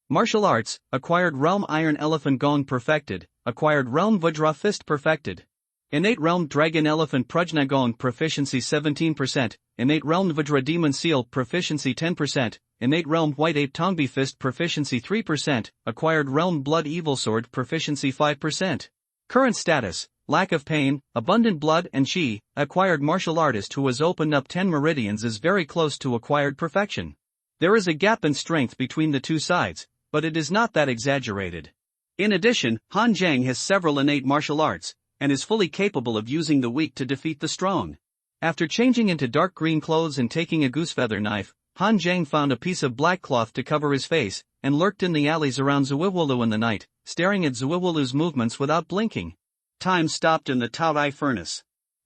Martial Arts, acquired Realm Iron Elephant Gong perfected, acquired Realm Vajra Fist perfected. Innate Realm Dragon Elephant Prajna Gong proficiency 17%, Innate Realm Vajra Demon Seal proficiency 10%, Innate Realm White Ape Tongbi Fist proficiency 3%, acquired Realm Blood Evil Sword proficiency 5%. Current status, lack of pain, abundant blood and chi, acquired martial artist who has opened up 10 meridians is very close to acquired perfection. There is a gap in strength between the two sides, but it is not that exaggerated. In addition, Han Jiang has several innate martial arts, and is fully capable of using the weak to defeat the strong. After changing into dark green clothes and taking a goosefeather knife, Han Jiang found a piece of black cloth to cover his face, and lurked in the alleys around Zuiwulu in the night, staring at Zuiwulu's movements without blinking. Time stopped in the Taorai furnace.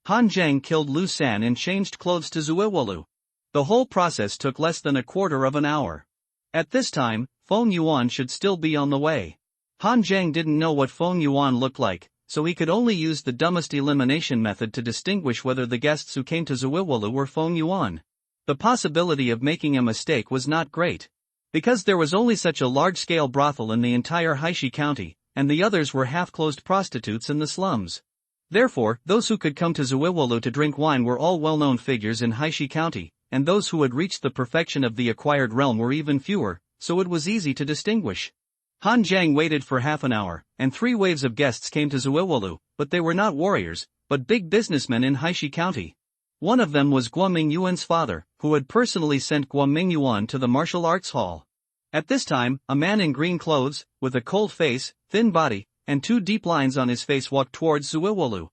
Han Jiang killed Lu San and changed clothes to Zuiwulu. The whole process took less than a quarter of an hour. At this time, Feng Yuan should still be on the way. Han Jiang didn't know what Feng Yuan looked like, so he could only use the dumbest elimination method to distinguish whether the guests who came to Zuiwulu were Feng Yuan. The possibility of making a mistake was not great. Because there was only such a large-scale brothel in the entire Haishi County, and the others were half-closed prostitutes in the slums. Therefore, those who could come to Zuiwulu to drink wine were all well-known figures in Haishi County, and those who had reached the perfection of the acquired realm were even fewer, so it was easy to distinguish. Han Jiang waited for half an hour, and 3 waves of guests came to Zuiwulu, but they were not warriors, but big businessmen in Haishi County. One of them was Guo Mingyuan's father, who had personally sent Guo Mingyuan to the martial arts hall. At this time, a man in green clothes, with a cold face, thin body, and 2 deep lines on his face walked towards Zuiwulu.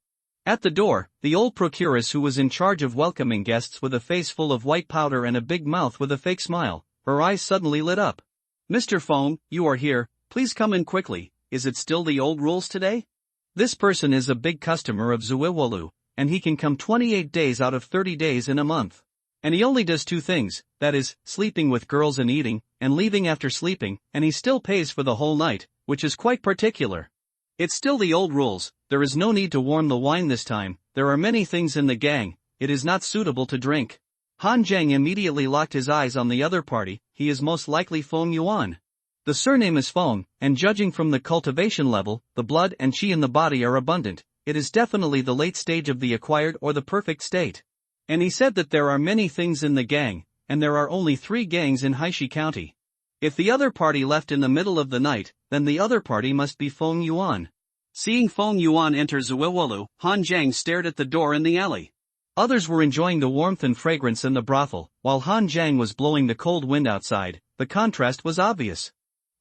At the door, the old procuress who was in charge of welcoming guests with a face full of white powder and a big mouth with a fake smile, her eyes suddenly lit up. "Mr. Feng, you are here, please come in quickly, is it still the old rules today?" This person is a big customer of Zuiwulu, and he can come 28 days out of 30 days in a month. And he only does 2 things, that is, sleeping with girls and eating, and leaving after sleeping, and he still pays for the whole night, which is quite particular. It's still the old rules, there is no need to warm the wine this time, there are many things in the gang, it is not suitable to drink. Han Jiang immediately locked his eyes on the other party, he is most likely Feng Yuan. The surname is Feng, and judging from the cultivation level, the blood and qi in the body are abundant, it is definitely the late stage of the acquired or the perfect state. And he said that there are many things in the gang, and there are only 3 gangs in Haishi County. If the other party left in the middle of the night, then the other party must be Feng Yuan. Seeing Feng Yuan enter Zuiwulu, Han Jiang stared at the door in the alley. Others were enjoying the warmth and fragrance in the brothel, while Han Jiang was blowing the cold wind outside. The contrast was obvious.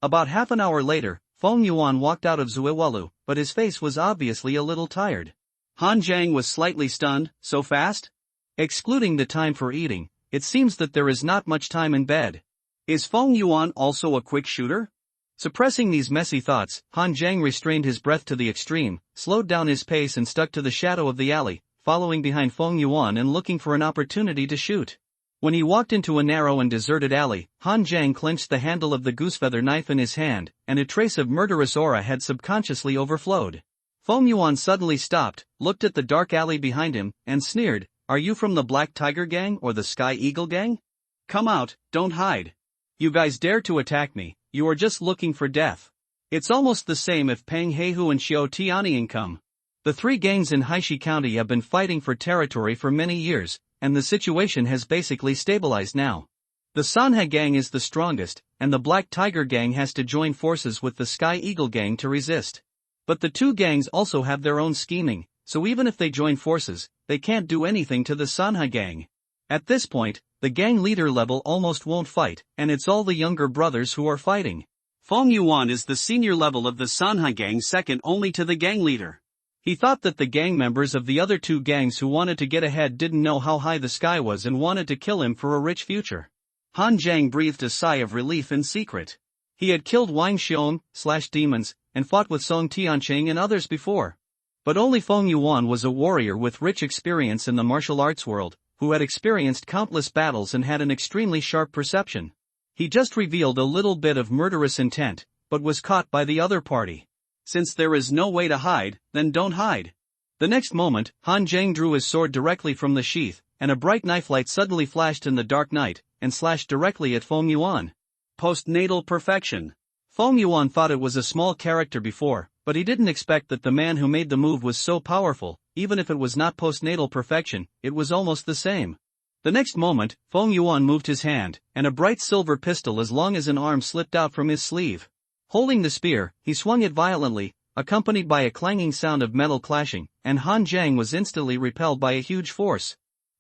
About half an hour later, Feng Yuan walked out of Zuiwulu, but his face was obviously a little tired. Han Jiang was slightly stunned. So fast? Excluding the time for eating, it seems that there is not much time in bed. Is Feng Yuan also a quick shooter? Suppressing these messy thoughts, Han Jiang restrained his breath to the extreme, slowed down his pace and stuck to the shadow of the alley, following behind Feng Yuan and looking for an opportunity to shoot. When he walked into a narrow and deserted alley, Han Jiang clenched the handle of the goosefeather knife in his hand, and a trace of murderous aura had subconsciously overflowed. Feng Yuan suddenly stopped, looked at the dark alley behind him, and sneered, "Are you from the Black Tiger Gang or the Sky Eagle Gang? Come out, don't hide. You guys dare to attack me, you are just looking for death. It's almost the same if Peng Heihu and Xiao Tianying come." The 3 gangs in Haishi County have been fighting for territory for many years, and the situation has basically stabilized now. The Sanha Gang is the strongest, and the Black Tiger Gang has to join forces with the Sky Eagle Gang to resist. But the 2 gangs also have their own scheming, so even if they join forces, they can't do anything to the Sanha Gang. At this point, the gang leader level almost won't fight, and it's all the younger brothers who are fighting. Feng Yuan is the senior level of the Sanha Gang, second only to the gang leader. He thought that the gang members of the other 2 gangs who wanted to get ahead didn't know how high the sky was and wanted to kill him for a rich future. Han Jiang breathed a sigh of relief in secret. He had killed Wang Xiong/demons, and fought with Song Tianqing and others before. But only Feng Yuan was a warrior with rich experience in the martial arts world, who had experienced countless battles and had an extremely sharp perception. He just revealed a little bit of murderous intent, but was caught by the other party. Since there is no way to hide, then don't hide. The next moment, Han Zhang drew his sword directly from the sheath, and a bright knife light suddenly flashed in the dark night, and slashed directly at Feng Yuan. Postnatal perfection. Feng Yuan thought it was a small character before, but he didn't expect that the man who made the move was so powerful. Even if it was not postnatal perfection, it was almost the same. The next moment, Feng Yuan moved his hand, and a bright silver pistol as long as an arm slipped out from his sleeve. Holding the spear, he swung it violently, accompanied by a clanging sound of metal clashing, and Han Zhang was instantly repelled by a huge force.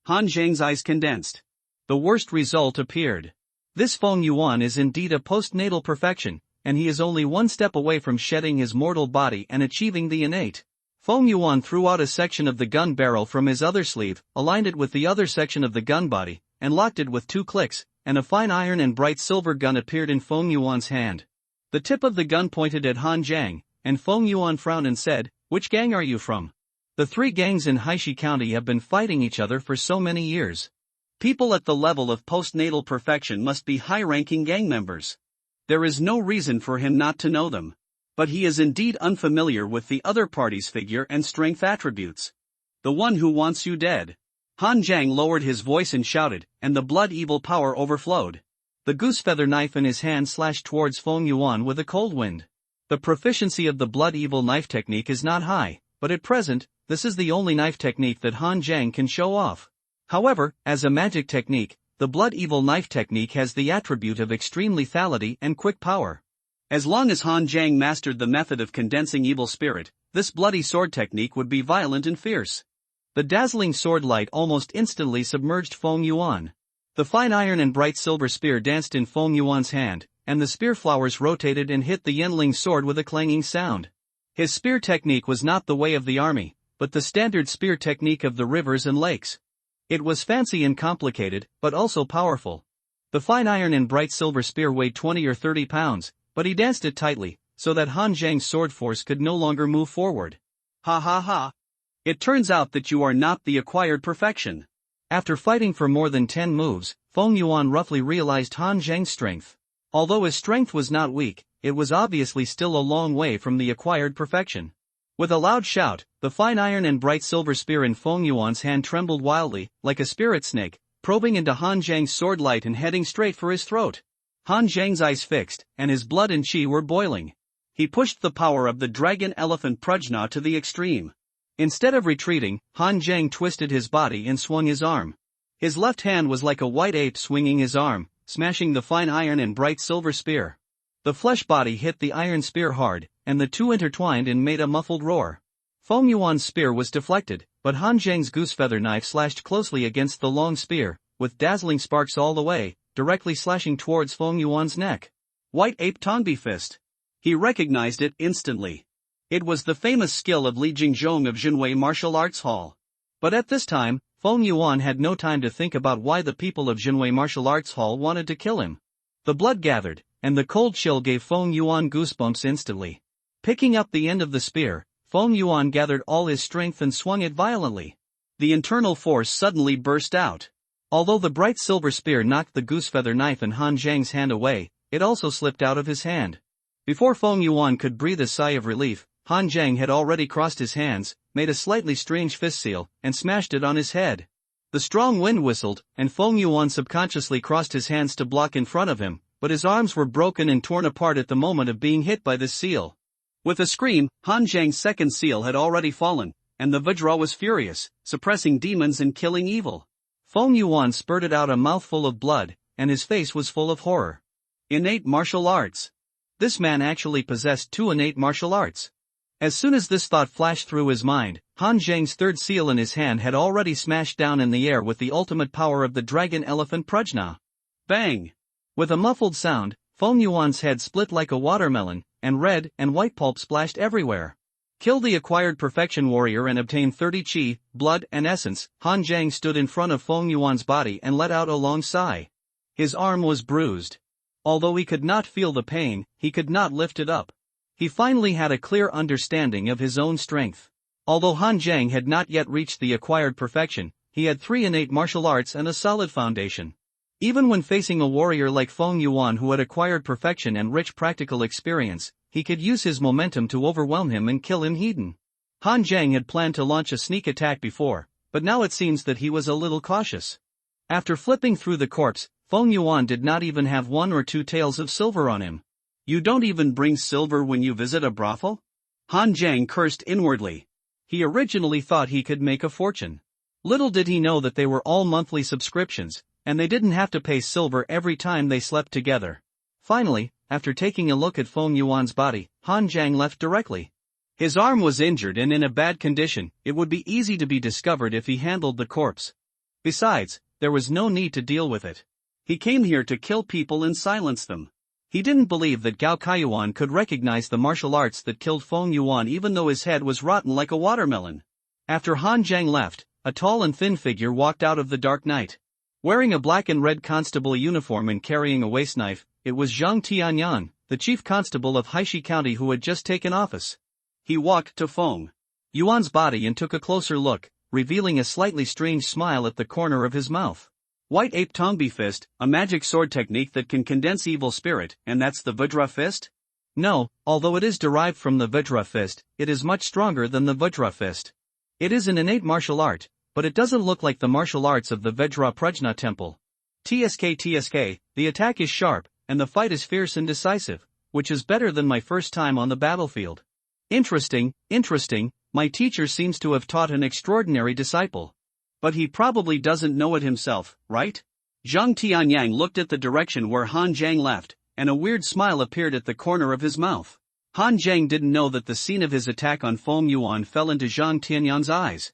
Han Zhang's eyes condensed. The worst result appeared. This Feng Yuan is indeed a postnatal perfection, and he is only one step away from shedding his mortal body and achieving the innate. Feng Yuan threw out a section of the gun barrel from his other sleeve, aligned it with the other section of the gun body, and locked it with 2 clicks, and a fine iron and bright silver gun appeared in Feng Yuan's hand. The tip of the gun pointed at Han Zhang, and Feng Yuan frowned and said, "Which gang are you from?" The 3 gangs in Haishi County have been fighting each other for so many years. People at the level of postnatal perfection must be high-ranking gang members. There is no reason for him not to know them. But he is indeed unfamiliar with the other party's figure and strength attributes. The one who wants you dead. Han Zhang lowered his voice and shouted, and the blood evil power overflowed. The goose feather knife in his hand slashed towards Feng Yuan with a cold wind. The proficiency of the blood evil knife technique is not high, but at present, this is the only knife technique that Han Zhang can show off. However, as a magic technique, the blood evil knife technique has the attribute of extreme lethality and quick power. As long as Han Zhang mastered the method of condensing evil spirit, this bloody sword technique would be violent and fierce. The dazzling sword light almost instantly submerged Feng Yuan. The fine iron and bright silver spear danced in Feng Yuan's hand, and the spear flowers rotated and hit the Yenling sword with a clanging sound. His spear technique was not the way of the army, but the standard spear technique of the rivers and lakes. It was fancy and complicated, but also powerful. The fine iron and bright silver spear weighed 20 or 30 pounds, but he danced it tightly, so that Han Zhang's sword force could no longer move forward. Ha ha ha. It turns out that you are not the acquired perfection. After fighting for more than 10 moves, Feng Yuan roughly realized Han Zhang's strength. Although his strength was not weak, it was obviously still a long way from the acquired perfection. With a loud shout, the fine iron and bright silver spear in Feng Yuan's hand trembled wildly, like a spirit snake, probing into Han Zhang's sword light and heading straight for his throat. Han Zhang's eyes fixed, and his blood and chi were boiling. He pushed the power of the dragon elephant prajna to the extreme. Instead of retreating, Han Zhang twisted his body and swung his arm. His left hand was like a white ape swinging his arm, smashing the fine iron and bright silver spear. The flesh body hit the iron spear hard, and the two intertwined and made a muffled roar. Feng Yuan's spear was deflected, but Han Zhang's goose feather knife slashed closely against the long spear, with dazzling sparks all the way, directly slashing towards Feng Yuan's neck. White Ape Tongbi Fist. He recognized it instantly. It was the famous skill of Li Jingzhong of Jinwei Martial Arts Hall. But at this time, Feng Yuan had no time to think about why the people of Jinwei Martial Arts Hall wanted to kill him. The blood gathered, and the cold chill gave Feng Yuan goosebumps instantly. Picking up the end of the spear, Feng Yuan gathered all his strength and swung it violently. The internal force suddenly burst out. Although the bright silver spear knocked the goose feather knife in Han Zhang's hand away, it also slipped out of his hand. Before Feng Yuan could breathe a sigh of relief, Han Zhang had already crossed his hands, made a slightly strange fist seal, and smashed it on his head. The strong wind whistled, and Feng Yuan subconsciously crossed his hands to block in front of him, but his arms were broken and torn apart at the moment of being hit by this seal. With a scream, Han Zhang's second seal had already fallen, and the Vajra was furious, suppressing demons and killing evil. Feng Yuan spurted out a mouthful of blood, and his face was full of horror. Innate martial arts. This man actually possessed 2 innate martial arts. As soon as this thought flashed through his mind, Han Zhang's third seal in his hand had already smashed down in the air with the ultimate power of the dragon elephant prajna. Bang! With a muffled sound, Feng Yuan's head split like a watermelon, and red and white pulp splashed everywhere. Kill the acquired perfection warrior and obtain 30 chi, blood and essence. Han Zhang stood in front of Feng Yuan's body and let out a long sigh. His arm was bruised. Although he could not feel the pain, he could not lift it up. He finally had a clear understanding of his own strength. Although Han Zhang had not yet reached the acquired perfection, he had 3 innate martial arts and a solid foundation. Even when facing a warrior like Feng Yuan who had acquired perfection and rich practical experience, he could use his momentum to overwhelm him and kill him hidden. Han Zhang had planned to launch a sneak attack before, but now it seems that he was a little cautious. After flipping through the corpse, Feng Yuan did not even have 1 or 2 taels of silver on him. "You don't even bring silver when you visit a brothel?" Han Zhang cursed inwardly. He originally thought he could make a fortune. Little did he know that they were all monthly subscriptions, and they didn't have to pay silver every time they slept together. Finally, after taking a look at Feng Yuan's body, Han Zhang left directly. His arm was injured and in a bad condition. It would be easy to be discovered if he handled the corpse. Besides, there was no need to deal with it. He came here to kill people and silence them. He didn't believe that Gao Kaiyuan could recognize the martial arts that killed Feng Yuan even though his head was rotten like a watermelon. After Han Zhang left, a tall and thin figure walked out of the dark night. Wearing a black and red constable uniform and carrying a waist knife, it was Zhang Tianyan, the chief constable of Haishi County who had just taken office. He walked to Feng Yuan's body and took a closer look, revealing a slightly strange smile at the corner of his mouth. "White Ape Tongbi Fist, a magic sword technique that can condense evil spirit, and that's the Vajra Fist?" "No, although it is derived from the Vajra Fist, it is much stronger than the Vajra Fist. It is an innate martial art, but it doesn't look like the martial arts of the Vajra Prajna Temple. TSK, the attack is sharp, and the fight is fierce and decisive, which is better than my first time on the battlefield." Interesting, my teacher seems to have taught an extraordinary disciple. But he probably doesn't know it himself, right? Zhang Tianyang looked at the direction where Han Zhang left, and a weird smile appeared at the corner of his mouth. Han Zhang didn't know that the scene of his attack on Feng Yuan fell into Zhang Tianyang's eyes.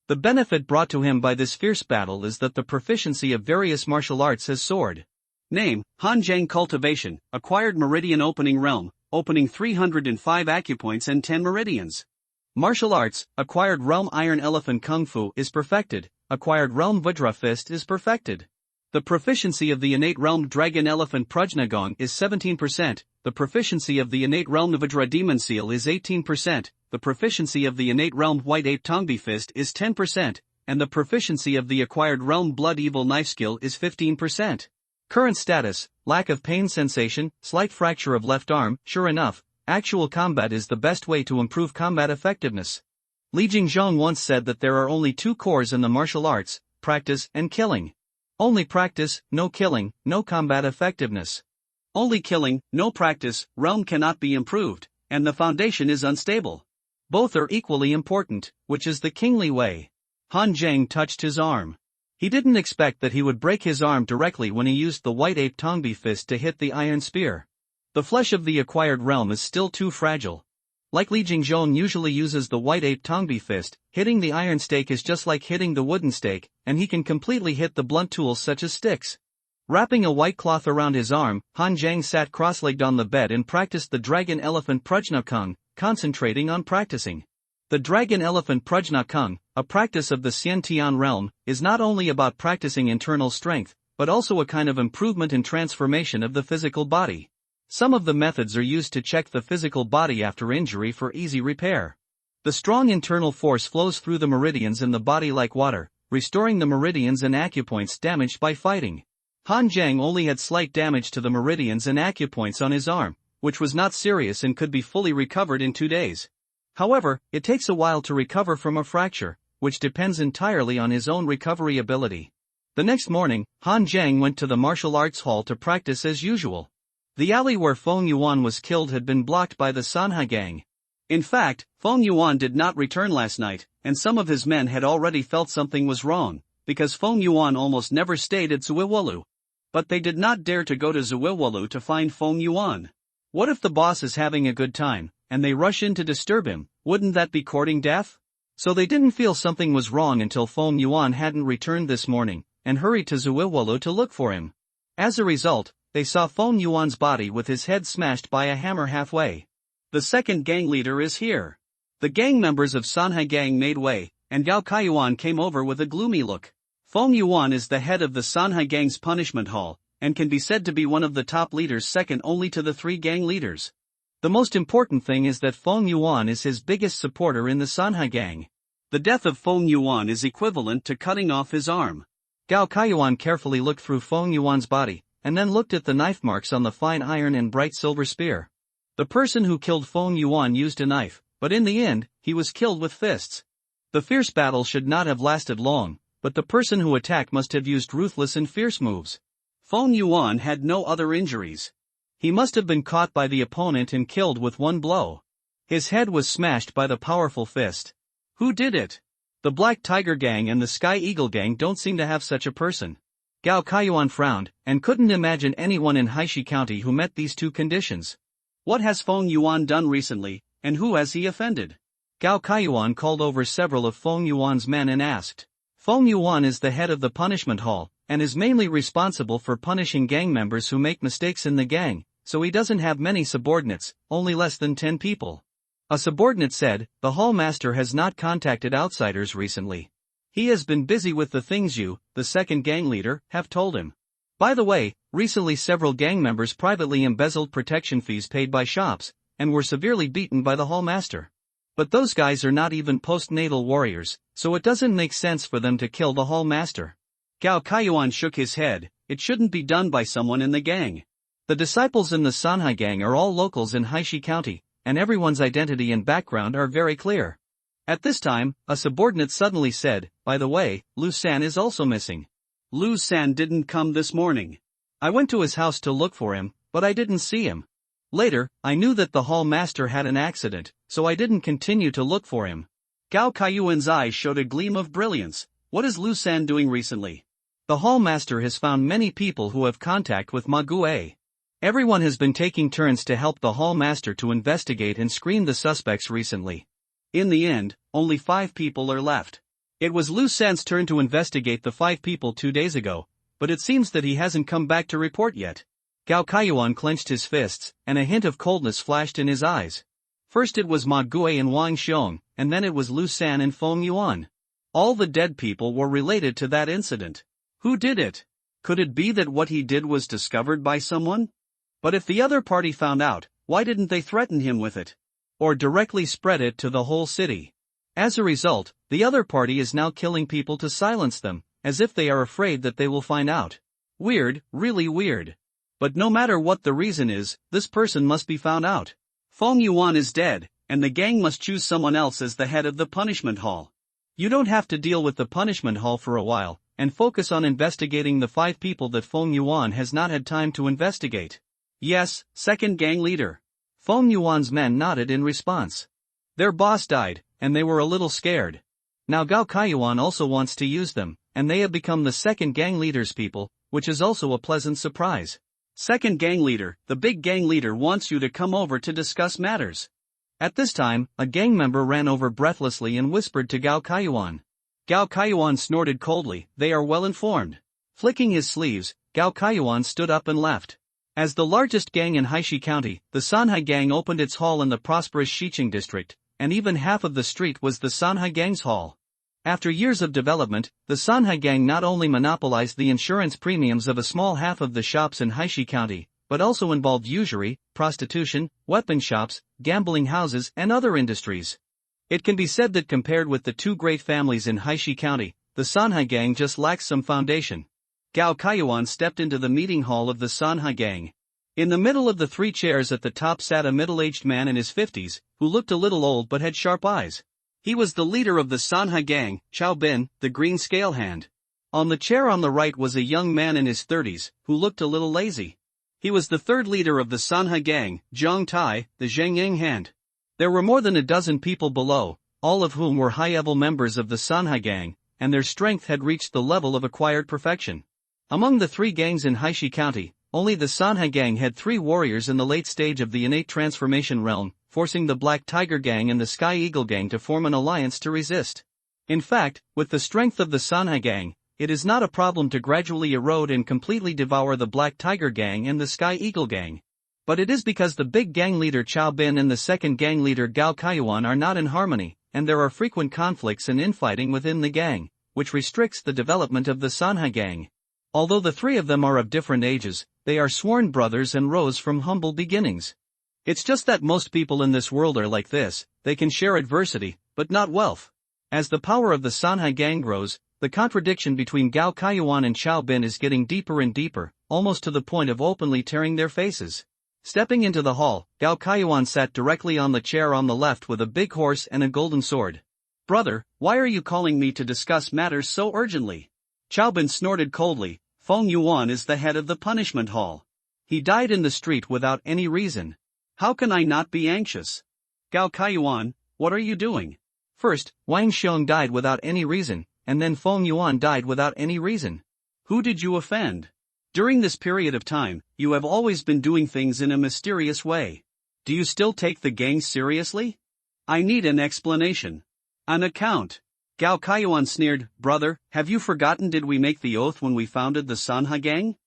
The benefit brought to him by this fierce battle is that the proficiency of various martial arts has soared. Name: Han Zhang Cultivation, acquired Meridian Opening Realm, opening 305 acupoints and 10 meridians. Martial arts: acquired Realm Iron Elephant Kung Fu is perfected, acquired Realm Vajra Fist is perfected. The proficiency of the innate Realm Dragon Elephant Prajna Gong is 17%, the proficiency of the innate Realm Vajra Demon Seal is 18%, the proficiency of the innate Realm White Ape Tongbi Fist is 10%, and the proficiency of the acquired Realm Blood Evil Knife Skill is 15%. Current status: lack of pain sensation, slight fracture of left arm. Sure enough, actual combat is the best way to improve combat effectiveness. Li Jingzhong once said that there are only 2 cores in the martial arts: practice and killing. Only practice, no killing, no combat effectiveness. Only killing, no practice, realm cannot be improved, and the foundation is unstable. Both are equally important, which is the kingly way. Han Zhang touched his arm. He didn't expect that he would break his arm directly when he used the White Ape Tongbi Fist to hit the iron spear. The flesh of the acquired realm is still too fragile. Like Li Jingzhong usually uses the White Ape Tongbi Fist, hitting the iron stake is just like hitting the wooden stake, and he can completely hit the blunt tools such as sticks. Wrapping a white cloth around his arm, Han Zhang sat cross-legged on the bed and practiced the Dragon Elephant Prajna Kung, concentrating on practicing. The Dragon Elephant Prajna Kung, a practice of the Xian Tian realm, is not only about practicing internal strength, but also a kind of improvement and transformation of the physical body. Some of the methods are used to check the physical body after injury for easy repair. The strong internal force flows through the meridians in the body like water, restoring the meridians and acupoints damaged by fighting. Han Zhang only had slight damage to the meridians and acupoints on his arm, which was not serious and could be fully recovered in 2 days. However, it takes a while to recover from a fracture, which depends entirely on his own recovery ability. The next morning, Han Zhang went to the martial arts hall to practice as usual. The alley where Feng Yuan was killed had been blocked by the Sanhai gang. In fact, Feng Yuan did not return last night, and some of his men had already felt something was wrong, because Feng Yuan almost never stayed at Zuiwolu. But they did not dare to go to Zuiwolu to find Feng Yuan. What if the boss is having a good time, and they rush in to disturb him? Wouldn't that be courting death? So they didn't feel something was wrong until Feng Yuan hadn't returned this morning, and hurried to Zuiwolu to look for him. As a result, they saw Feng Yuan's body with his head smashed by a hammer halfway. The second gang leader is here. The gang members of Sanhai gang made way, and Gao Kaiyuan came over with a gloomy look. Feng Yuan is the head of the Sanhai gang's punishment hall, and can be said to be one of the top leaders second only to the 3 gang leaders. The most important thing is that Feng Yuan is his biggest supporter in the Sanhai gang. The death of Feng Yuan is equivalent to cutting off his arm. Gao Kaiyuan carefully looked through Feng Yuan's body, and then looked at the knife marks on the fine iron and bright silver spear. The person who killed Feng Yuan used a knife, but in the end, he was killed with fists. The fierce battle should not have lasted long, but the person who attacked must have used ruthless and fierce moves. Feng Yuan had no other injuries. He must have been caught by the opponent and killed with one blow. His head was smashed by the powerful fist. Who did it? The Black Tiger Gang and the Sky Eagle Gang don't seem to have such a person. Gao Kaiyuan frowned, and couldn't imagine anyone in Haishi County who met these two conditions. What has Feng Yuan done recently, and who has he offended? Gao Kaiyuan called over several of Feng Yuan's men and asked. Feng Yuan is the head of the punishment hall, and is mainly responsible for punishing gang members who make mistakes in the gang, so he doesn't have many subordinates, only less than 10 people. A subordinate said, the hall master has not contacted outsiders recently. He has been busy with the things you, the second gang leader, have told him. By the way, recently several gang members privately embezzled protection fees paid by shops, and were severely beaten by the hall master. But those guys are not even postnatal warriors, so it doesn't make sense for them to kill the hall master. Gao Kaiyuan shook his head. It shouldn't be done by someone in the gang. The disciples in the Sanhai gang are all locals in Haishi County, and everyone's identity and background are very clear. At this time, a subordinate suddenly said, by the way, Lu San is also missing. Lu San didn't come this morning. I went to his house to look for him, but I didn't see him. Later, I knew that the hall master had an accident, so I didn't continue to look for him. Gao Kaiyuan's eyes showed a gleam of brilliance. What is Lu San doing recently? The hall master has found many people who have contact with Ma Guo. Everyone has been taking turns to help the hall master to investigate and screen the suspects recently. In the end, only 5 people are left. It was Lu San's turn to investigate the 5 people 2 days ago, but it seems that he hasn't come back to report yet. Gao Kaiyuan clenched his fists, and a hint of coldness flashed in his eyes. First it was Ma Guo and Wang Xiong, and then it was Lu San and Feng Yuan. All the dead people were related to that incident. Who did it? Could it be that what he did was discovered by someone? But if the other party found out, why didn't they threaten him with it? Or directly spread it to the whole city? As a result, the other party is now killing people to silence them, as if they are afraid that they will find out. Weird, really weird. But no matter what the reason is, this person must be found out. Feng Yuan is dead, and the gang must choose someone else as the head of the punishment hall. You don't have to deal with the punishment hall for a while, and focus on investigating the 5 people that Feng Yuan has not had time to investigate. Yes, second gang leader. Feng Yuan's men nodded in response. Their boss died, and they were a little scared. Now Gao Kaiyuan also wants to use them, and they have become the second gang leader's people, which is also a pleasant surprise. Second gang leader, the big gang leader wants you to come over to discuss matters. At this time, a gang member ran over breathlessly and whispered to Gao Kaiyuan. Gao Kaiyuan snorted coldly, they are well informed. Flicking his sleeves, Gao Kaiyuan stood up and left. As the largest gang in Haishi County, the Sanhai Gang opened its hall in the prosperous Shiqing district, and even half of the street was the Sanhai Gang's hall. After years of development, the Sanhai Gang not only monopolized the insurance premiums of a small half of the shops in Haishi County, but also involved usury, prostitution, weapon shops, gambling houses, and other industries. It can be said that compared with the 2 great families in Haishi County, the Sanhai Gang just lacks some foundation. Gao Kaiyuan stepped into the meeting hall of the Sanhai Gang. In the middle of the 3 chairs at the top sat a middle-aged man in his 50s, who looked a little old but had sharp eyes. He was the leader of the Sanhai Gang, Chao Bin, the green scale hand. On the chair on the right was a young man in his 30s, who looked a little lazy. He was the 3rd leader of the Sanhai Gang, Zhang Tai, the Zhengying hand. There were more than a dozen people below, all of whom were high-level members of the Sanhai Gang, and their strength had reached the level of acquired perfection. Among the 3 gangs in Haishi County, only the Sanhai Gang had 3 warriors in the late stage of the innate transformation realm, forcing the Black Tiger Gang and the Sky Eagle Gang to form an alliance to resist. In fact, with the strength of the Sanhai Gang, it is not a problem to gradually erode and completely devour the Black Tiger Gang and the Sky Eagle Gang. But it is because the big gang leader Chao Bin and the second gang leader Gao Kaiyuan are not in harmony, and there are frequent conflicts and infighting within the gang, which restricts the development of the Sanhai Gang. Although the 3 of them are of different ages, they are sworn brothers and rose from humble beginnings. It's just that most people in this world are like this, they can share adversity, but not wealth. As the power of the Sanhai Gang grows, the contradiction between Gao Kaiyuan and Chao Bin is getting deeper and deeper, almost to the point of openly tearing their faces. Stepping into the hall, Gao Kaiyuan sat directly on the chair on the left with a big horse and a golden sword. Brother, why are you calling me to discuss matters so urgently? Chaobin snorted coldly. Feng Yuan is the head of the punishment hall. He died in the street without any reason. How can I not be anxious? Gao Kaiyuan, what are you doing? First, Wang Xiong died without any reason, and then Feng Yuan died without any reason. Who did you offend? During this period of time, you have always been doing things in a mysterious way. Do you still take the gang seriously? I need an explanation. An account. Gao Kaiyuan sneered, brother, have you forgotten did we make the oath when we founded the Sanha gang?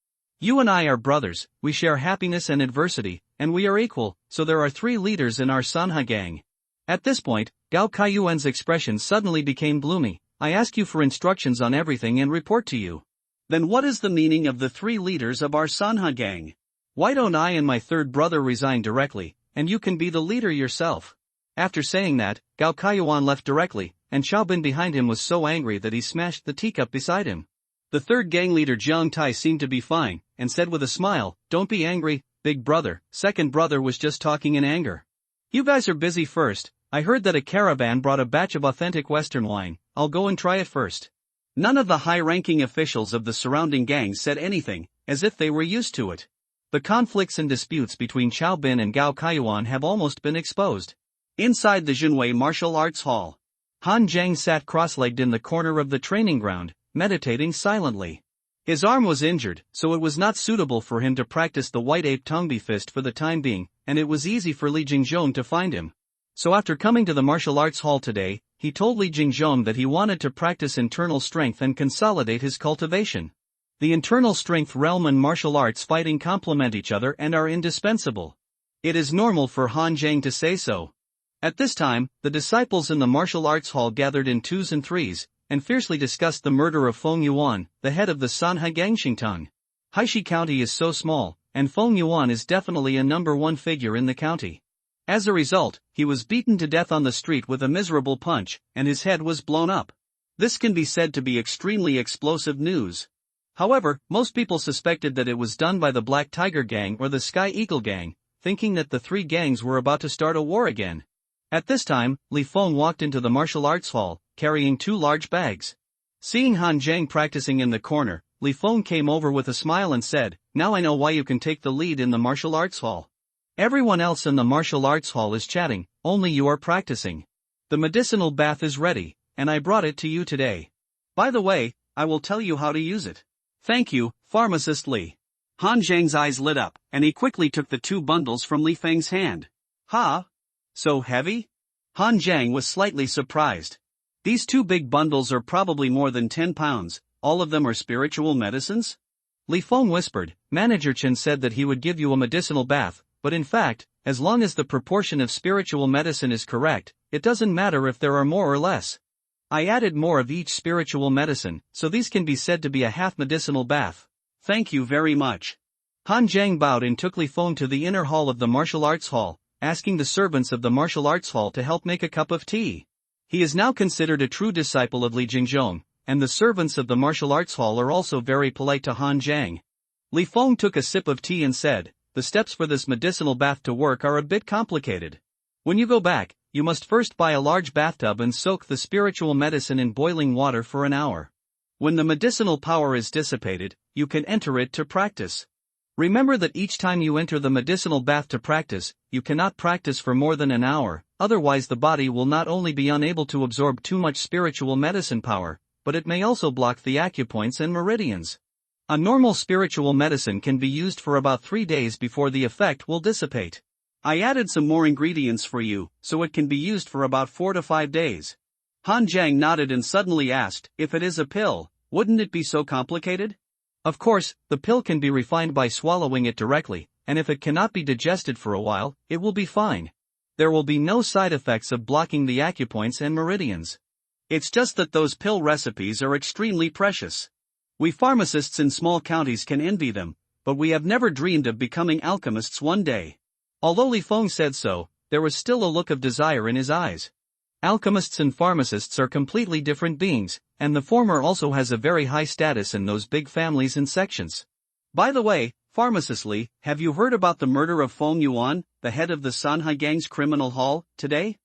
You and I are brothers, we share happiness and adversity, and we are equal, so there are 3 leaders in our Sanha gang. At this point, Gao Kaiyuan's expression suddenly became gloomy. I ask you for instructions on everything and report to you. Then what is the meaning of the 3 leaders of our Sanha gang? Why don't I and my 3rd brother resign directly, and you can be the leader yourself? After saying that, Gao Kaiyuan left directly, and Chaobin behind him was so angry that he smashed the teacup beside him. The 3rd gang leader Jiang Tai seemed to be fine, and said with a smile, don't be angry, big brother. 2nd brother was just talking in anger. You guys are busy first. I heard that a caravan brought a batch of authentic Western wine. I'll go and try it first. None of the high-ranking officials of the surrounding gangs said anything, as if they were used to it. The conflicts and disputes between Chaobin and Gao Kaiyuan have almost been exposed. Inside the Junwei Martial Arts Hall, Han Zhang sat cross-legged in the corner of the training ground, meditating silently. His arm was injured, so it was not suitable for him to practice the White Ape Tongbi Fist for the time being, and it was easy for Li Jingzhong to find him. So after coming to the martial arts hall today, he told Li Jingzhong that he wanted to practice internal strength and consolidate his cultivation. The internal strength realm and martial arts fighting complement each other and are indispensable. It is normal for Han Zhang to say so. At this time, the disciples in the martial arts hall gathered in 2s and 3s, and fiercely discussed the murder of Feng Yuan, the head of the Sanha gang. Xingtang. Haishi County is so small, and Feng Yuan is definitely a number 1 figure in the county. As a result, he was beaten to death on the street with a miserable punch, and his head was blown up. This can be said to be extremely explosive news. However, most people suspected that it was done by the Black Tiger gang or the Sky Eagle gang, thinking that the 3 gangs were about to start a war again. At this time, Li Feng walked into the martial arts hall, carrying 2 large bags. Seeing Han Zhang practicing in the corner, Li Feng came over with a smile and said, now I know why you can take the lead in the martial arts hall. Everyone else in the martial arts hall is chatting, only you are practicing. The medicinal bath is ready, and I brought it to you today. By the way, I will tell you how to use it. Thank you, Pharmacist Li. Han Zhang's eyes lit up, and he quickly took the 2 bundles from Li Feng's hand. Ha! So heavy? Han Zhang was slightly surprised. These 2 big bundles are probably more than 10 pounds, all of them are spiritual medicines? Li Feng whispered, Manager Chen said that he would give you a medicinal bath, but in fact, as long as the proportion of spiritual medicine is correct, it doesn't matter if there are more or less. I added more of each spiritual medicine, so these can be said to be a half medicinal bath. Thank you very much. Han Zhang bowed and took Li Feng to the inner hall of the martial arts hall, asking the servants of the martial arts hall to help make a cup of tea. He is now considered a true disciple of Li Jingzhong, and the servants of the martial arts hall are also very polite to Han Zhang. Li Feng took a sip of tea and said, the steps for this medicinal bath to work are a bit complicated. When you go back, you must first buy a large bathtub and soak the spiritual medicine in boiling water for an hour. When the medicinal power is dissipated, you can enter it to practice. Remember that each time you enter the medicinal bath to practice, you cannot practice for more than an hour, otherwise the body will not only be unable to absorb too much spiritual medicine power, but it may also block the acupoints and meridians. A normal spiritual medicine can be used for about 3 days before the effect will dissipate. I added some more ingredients for you, so it can be used for about 4 to 5 days. Han Zhang nodded and suddenly asked, if it is a pill, wouldn't it be so complicated? Of course, the pill can be refined by swallowing it directly, and if it cannot be digested for a while, it will be fine. There will be no side effects of blocking the acupoints and meridians. It's just that those pill recipes are extremely precious. We pharmacists in small counties can envy them, but we have never dreamed of becoming alchemists one day. Although Li Feng said so, there was still a look of desire in his eyes. Alchemists and pharmacists are completely different beings, and the former also has a very high status in those big families and sections. By the way, Pharmacist Lee, have you heard about the murder of Feng Yuan, the head of the Sanhai Gang's criminal hall, today?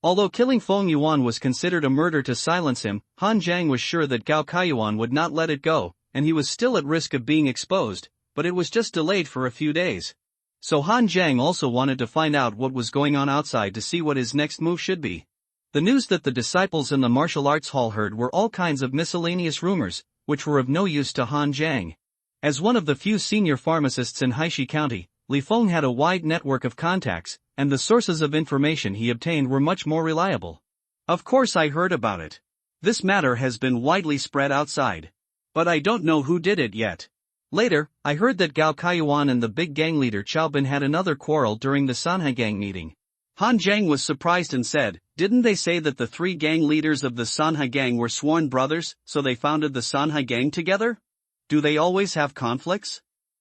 Although killing Feng Yuan was considered a murder to silence him, Han Zhang was sure that Gao Kaiyuan would not let it go, and he was still at risk of being exposed, but it was just delayed for a few days. So Han Zhang also wanted to find out what was going on outside to see what his next move should be. The news that the disciples in the martial arts hall heard were all kinds of miscellaneous rumors, which were of no use to Han Zhang. As one of the few senior pharmacists in Haishi County, Li Feng had a wide network of contacts, and the sources of information he obtained were much more reliable. Of course I heard about it. This matter has been widely spread outside. But I don't know who did it yet. Later, I heard that Gao Kaiyuan and the big gang leader Chao Bin had another quarrel during the Sanhai gang meeting. Han Zhang was surprised and said, didn't they say that the three gang leaders of the Sanhai gang were sworn brothers, so they founded the Sanhai gang together? Do they always have conflicts?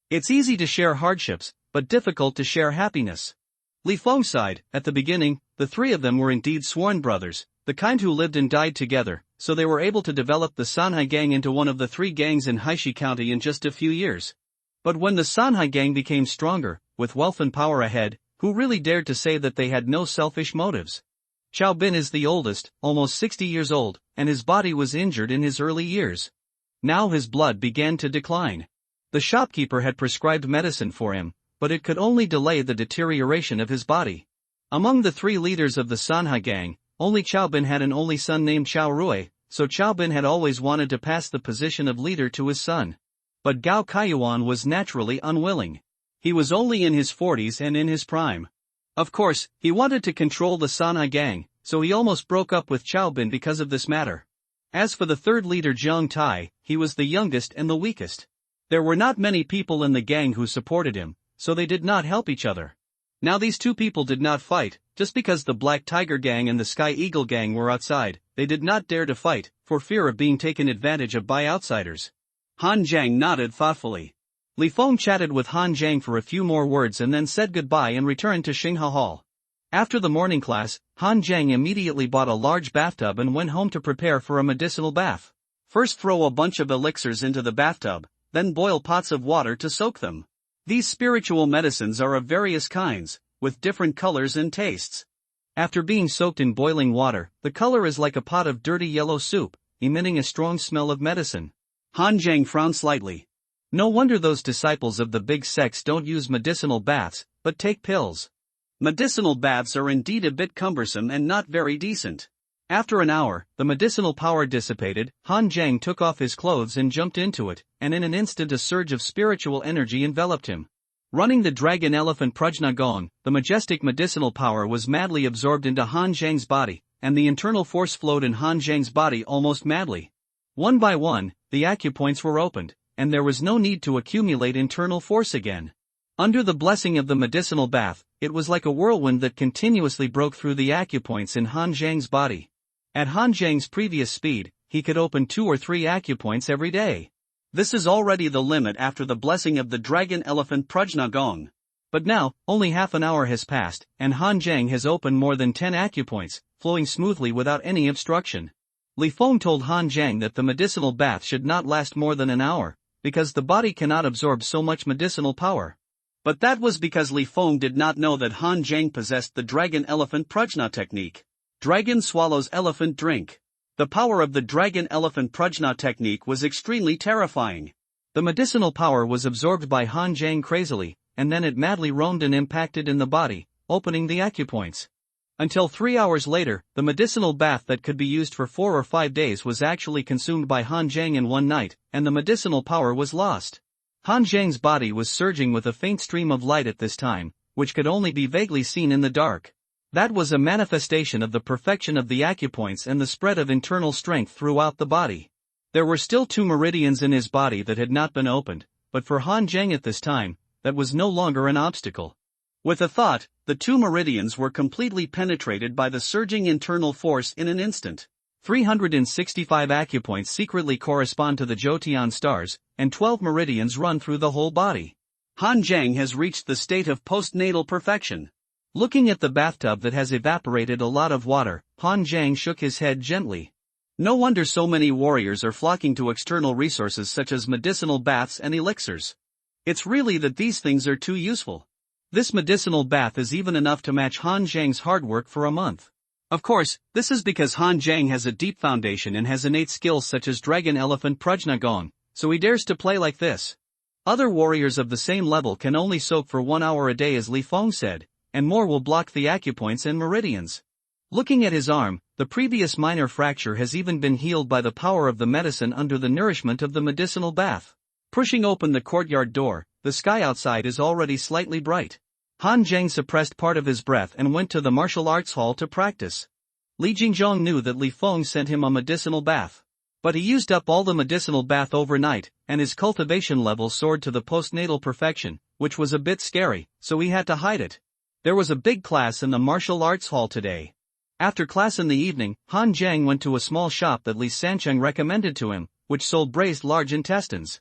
It's easy to share hardships, but difficult to share happiness. Li Feng sighed. At the beginning, the three of them were indeed sworn brothers, the kind who lived and died together, so they were able to develop the Sanhai gang into one of the three gangs in Haishi County in just a few years. But when the Sanhai gang became stronger, with wealth and power ahead, who really dared to say that they had no selfish motives? Chao Bin is the oldest, almost 60 years old, and his body was injured in his early years. Now his blood began to decline. The shopkeeper had prescribed medicine for him, but it could only delay the deterioration of his body. Among the three leaders of the Sanhai gang, only Chao Bin had an only son named Chao Rui, so Chao Bin had always wanted to pass the position of leader to his son. But Gao Kaiyuan was naturally unwilling. He was only in his 40s and in his prime. Of course, he wanted to control the Sanhai gang, so he almost broke up with Chao Bin because of this matter. As for the third leader Jiang Tai, he was the youngest and the weakest. There were not many people in the gang who supported him, so they did not help each other. Now these two people did not fight, just because the Black Tiger gang and the Sky Eagle gang were outside. They did not dare to fight, for fear of being taken advantage of by outsiders. Han Zhang nodded thoughtfully. Li Feng chatted with Han Zhang for a few more words and then said goodbye and returned to Xinghe Hall. After the morning class, Han Zhang immediately bought a large bathtub and went home to prepare for a medicinal bath. First throw a bunch of elixirs into the bathtub, then boil pots of water to soak them. These spiritual medicines are of various kinds, with different colors and tastes. After being soaked in boiling water, the color is like a pot of dirty yellow soup, emitting a strong smell of medicine. Han Zhang frowned slightly. No wonder those disciples of the big sects don't use medicinal baths, but take pills. Medicinal baths are indeed a bit cumbersome and not very decent. After an hour, the medicinal power dissipated. Han Zhang took off his clothes and jumped into it, and in an instant a surge of spiritual energy enveloped him. Running the dragon elephant Prajna Gong, the majestic medicinal power was madly absorbed into Han Zhang's body, and the internal force flowed in Han Zhang's body almost madly. One by one, the acupoints were opened, and there was no need to accumulate internal force again. Under the blessing of the medicinal bath, it was like a whirlwind that continuously broke through the acupoints in Han Zhang's body. At Han Zhang's previous speed, he could open 2 or 3 acupoints every day. This is already the limit after the blessing of the dragon elephant Prajna Gong. But now, only half an hour has passed, and Han Zhang has opened more than 10 acupoints, flowing smoothly without any obstruction. Li Feng told Han Zhang that the medicinal bath should not last more than an hour, because the body cannot absorb so much medicinal power. But that was because Li Feng did not know that Han Zhang possessed the dragon elephant Prajna technique. Dragon swallows elephant drink. The power of the dragon elephant Prajna technique was extremely terrifying. The medicinal power was absorbed by Han Zhang crazily, and then it madly roamed and impacted in the body, opening the acupoints. Until 3 hours later, the medicinal bath that could be used for 4 or 5 days was actually consumed by Han Zhang in one night, and the medicinal power was lost. Han Zhang's body was surging with a faint stream of light at this time, which could only be vaguely seen in the dark. That was a manifestation of the perfection of the acupoints and the spread of internal strength throughout the body. There were still 2 meridians in his body that had not been opened, but for Han Zhang at this time, that was no longer an obstacle. With a thought, the 2 meridians were completely penetrated by the surging internal force in an instant. 365 acupoints secretly correspond to the Jotian stars, and 12 meridians run through the whole body. Han Zhang has reached the state of postnatal perfection. Looking at the bathtub that has evaporated a lot of water, Han Zhang shook his head gently. No wonder so many warriors are flocking to external resources such as medicinal baths and elixirs. It's really that these things are too useful. This medicinal bath is even enough to match Han Zhang's hard work for a month. Of course, this is because Han Zhang has a deep foundation and has innate skills such as Dragon Elephant Prajna Gong, so he dares to play like this. Other warriors of the same level can only soak for 1 hour a day, as Li Feng said, and more will block the acupoints and meridians. Looking at his arm, the previous minor fracture has even been healed by the power of the medicine under the nourishment of the medicinal bath. Pushing open the courtyard door, the sky outside is already slightly bright. Han Zhang suppressed part of his breath and went to the martial arts hall to practice. Li Jingzhong knew that Li Feng sent him a medicinal bath. But he used up all the medicinal bath overnight, and his cultivation level soared to the postnatal perfection, which was a bit scary, so he had to hide it. There was a big class in the martial arts hall today. After class in the evening, Han Zhang went to a small shop that Li Sancheng recommended to him, which sold braised large intestines.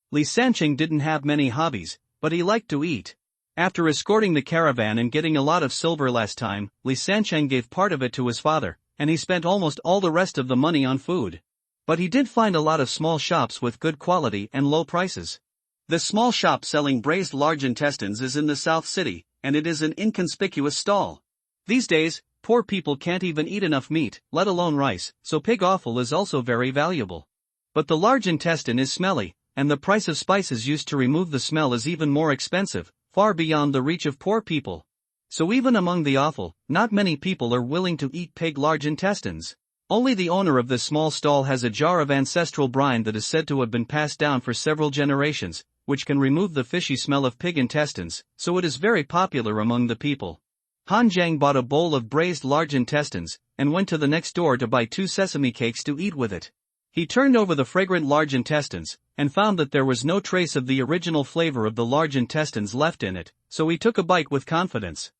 Li Sancheng didn't have many hobbies, but he liked to eat. After escorting the caravan and getting a lot of silver last time, Li Sancheng gave part of it to his father, and he spent almost all the rest of the money on food. But he did find a lot of small shops with good quality and low prices. This small shop selling braised large intestines is in the South City, and it is an inconspicuous stall. These days, poor people can't even eat enough meat, let alone rice, so pig offal is also very valuable. But the large intestine is smelly, and the price of spices used to remove the smell is even more expensive, far beyond the reach of poor people. So even among the offal, not many people are willing to eat pig large intestines. Only the owner of this small stall has a jar of ancestral brine that is said to have been passed down for several generations, which can remove the fishy smell of pig intestines, so it is very popular among the people. Han Zhang bought a bowl of braised large intestines, and went to the next door to buy 2 sesame cakes to eat with it. He turned over the fragrant large intestines, and found that there was no trace of the original flavor of the large intestines left in it, so he took a bite with confidence.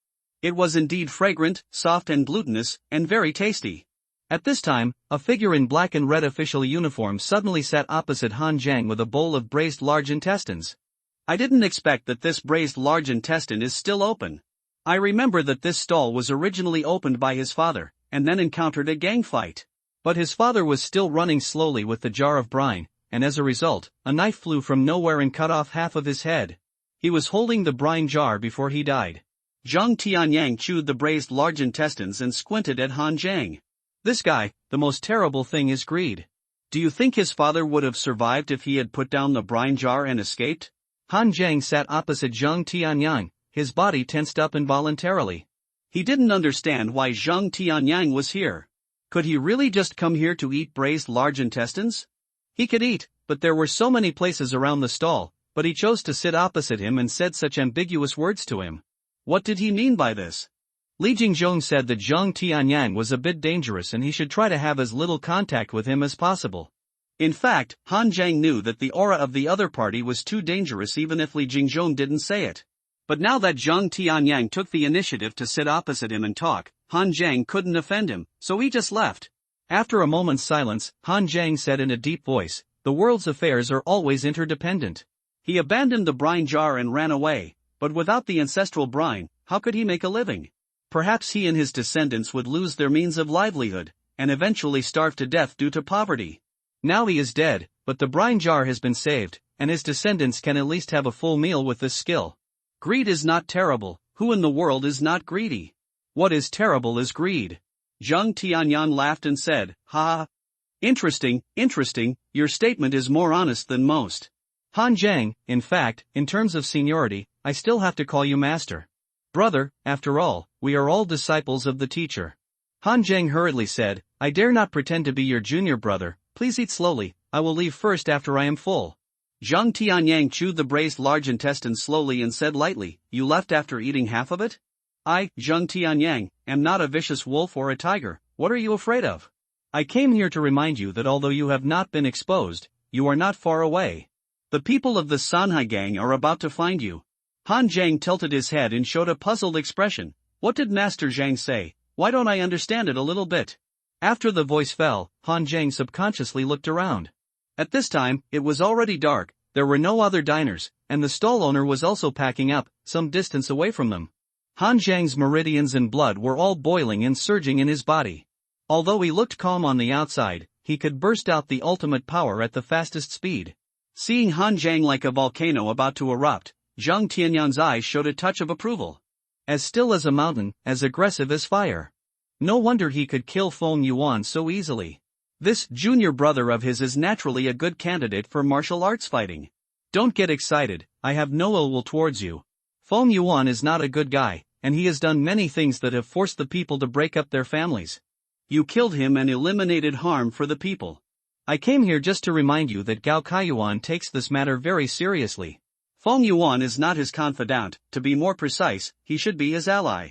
It was indeed fragrant, soft and glutinous, and very tasty. At this time, a figure in black and red official uniform suddenly sat opposite Han Zhang with a bowl of braised large intestines. I didn't expect that this braised large intestine is still open. I remember that this stall was originally opened by his father, and then encountered a gang fight. But his father was still running slowly with the jar of brine, and as a result, a knife flew from nowhere and cut off half of his head. He was holding the brine jar before he died. Zhang Tianyang chewed the braised large intestines and squinted at Han Zhang. This guy, the most terrible thing is greed. Do you think his father would have survived if he had put down the brine jar and escaped? Han Zhang sat opposite Zhang Tianyang, his body tensed up involuntarily. He didn't understand why Zhang Tianyang was here. Could he really just come here to eat braised large intestines? He could eat, but there were so many places around the stall, but he chose to sit opposite him and said such ambiguous words to him. What did he mean by this? Li Jingzhong said that Zhang Tianyang was a bit dangerous and he should try to have as little contact with him as possible. In fact, Han Zhang knew that the aura of the other party was too dangerous even if Li Jingzhong didn't say it. But now that Zhang Tianyang took the initiative to sit opposite him and talk, Han Zhang couldn't offend him, so he just left. After a moment's silence, Han Zhang said in a deep voice, "The world's affairs are always interdependent." He abandoned the brine jar and ran away, but without the ancestral brine, how could he make a living? Perhaps he and his descendants would lose their means of livelihood, and eventually starve to death due to poverty. Now he is dead, but the brine jar has been saved, and his descendants can at least have a full meal with this skill. Greed is not terrible. Who in the world is not greedy? What is terrible is greed. Zhang Tianyang laughed and said, "Ha ha. Interesting, your statement is more honest than most." Han Zhang, in fact, in terms of seniority, I still have to call you master. Brother, after all, we are all disciples of the teacher. Han Zhang hurriedly said, "I dare not pretend to be your junior brother, please eat slowly, I will leave first after I am full." Zhang Tianyang chewed the braised large intestine slowly and said lightly, "You left after eating half of it? I, Zhang Tianyang, am not a vicious wolf or a tiger, what are you afraid of? I came here to remind you that although you have not been exposed, you are not far away. The people of the Sanhai gang are about to find you." Han Zhang tilted his head and showed a puzzled expression. What did Master Zhang say? Why don't I understand it a little bit? After the voice fell, Han Zhang subconsciously looked around. At this time, it was already dark, there were no other diners, and the stall owner was also packing up, some distance away from them. Han Zhang's meridians and blood were all boiling and surging in his body. Although he looked calm on the outside, he could burst out the ultimate power at the fastest speed. Seeing Han Zhang like a volcano about to erupt, Zhang Tianyang's eyes showed a touch of approval. As still as a mountain, as aggressive as fire. No wonder he could kill Feng Yuan so easily. This junior brother of his is naturally a good candidate for martial arts fighting. Don't get excited, I have no ill will towards you. Feng Yuan is not a good guy, and he has done many things that have forced the people to break up their families. You killed him and eliminated harm for the people. I came here just to remind you that Gao Kaiyuan takes this matter very seriously. Feng Yuan is not his confidant, to be more precise, he should be his ally.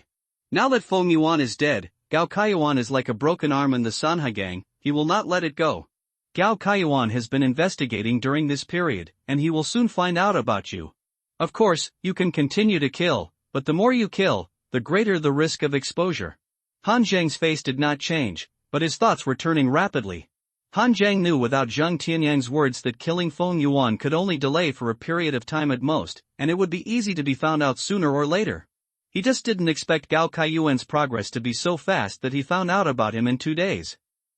Now that Feng Yuan is dead, Gao Kaiyuan is like a broken arm in the Sanha gang, he will not let it go. Gao Kaiyuan has been investigating during this period, and he will soon find out about you. Of course, you can continue to kill, but the more you kill, the greater the risk of exposure. Han Zhang's face did not change, but his thoughts were turning rapidly. Han Zhang knew without Zhang Tianyang's words that killing Feng Yuan could only delay for a period of time at most, and it would be easy to be found out sooner or later. He just didn't expect Gao Kaiyuan's progress to be so fast that he found out about him in 2 days.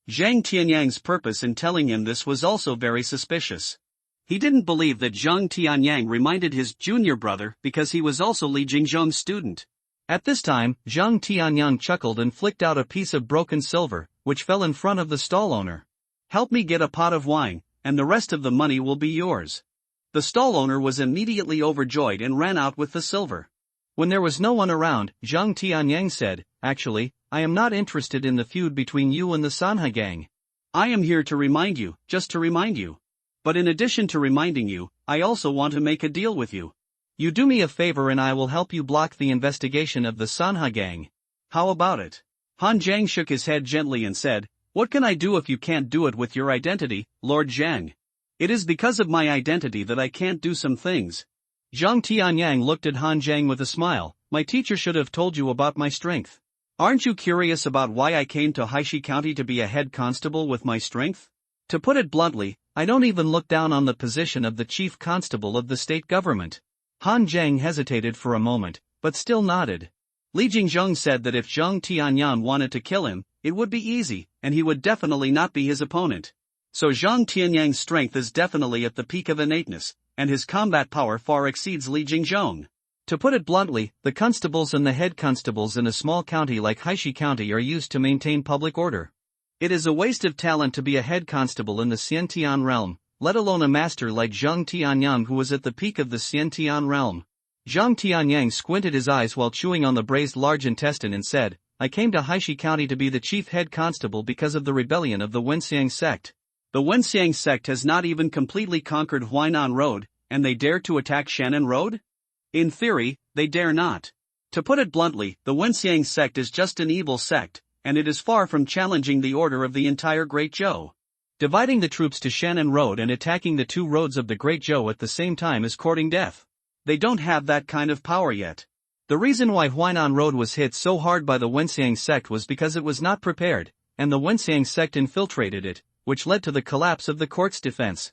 Zhang Tianyang's purpose in telling him this was also very suspicious. He didn't believe that Zhang Tianyang reminded his junior brother because he was also Li Jingzhong's student. At this time, Zhang Tianyang chuckled and flicked out a piece of broken silver, which fell in front of the stall owner. Help me get a pot of wine, and the rest of the money will be yours. The stall owner was immediately overjoyed and ran out with the silver. When there was no one around, Zhang Tianyang said, Actually, I am not interested in the feud between you and the Sanha gang. I am here to remind you, just to remind you. But in addition to reminding you, I also want to make a deal with you. You do me a favor and I will help you block the investigation of the Sanha gang. How about it? Han Zhang shook his head gently and said, What can I do if you can't do it with your identity, Lord Zhang? It is because of my identity that I can't do some things. Zhang Tianyang looked at Han Zhang with a smile. My teacher should have told you about my strength. Aren't you curious about why I came to Haishi County to be a head constable with my strength? To put it bluntly, I don't even look down on the position of the chief constable of the state government. Han Zhang hesitated for a moment, but still nodded. Li Jingzhong said that if Zhang Tianyang wanted to kill him, it would be easy, and he would definitely not be his opponent. So Zhang Tianyang's strength is definitely at the peak of innateness, and his combat power far exceeds Li Jingzhong. To put it bluntly, the constables and the head constables in a small county like Haishi County are used to maintain public order. It is a waste of talent to be a head constable in the Xiantian realm, let alone a master like Zhang Tianyang who was at the peak of the Xiantian realm. Zhang Tianyang squinted his eyes while chewing on the braised large intestine and said, I came to Haishi County to be the chief head constable because of the rebellion of the Wenxiang sect. The Wenxiang sect has not even completely conquered Huainan Road, and they dare to attack Shannon Road? In theory, they dare not. To put it bluntly, the Wenxiang sect is just an evil sect, and it is far from challenging the order of the entire Great Zhou. Dividing the troops to Shannon Road and attacking the 2 roads of the Great Zhou at the same time is courting death. They don't have that kind of power yet. The reason why Huainan Road was hit so hard by the Wenxiang sect was because it was not prepared, and the Wenxiang sect infiltrated it, which led to the collapse of the court's defense.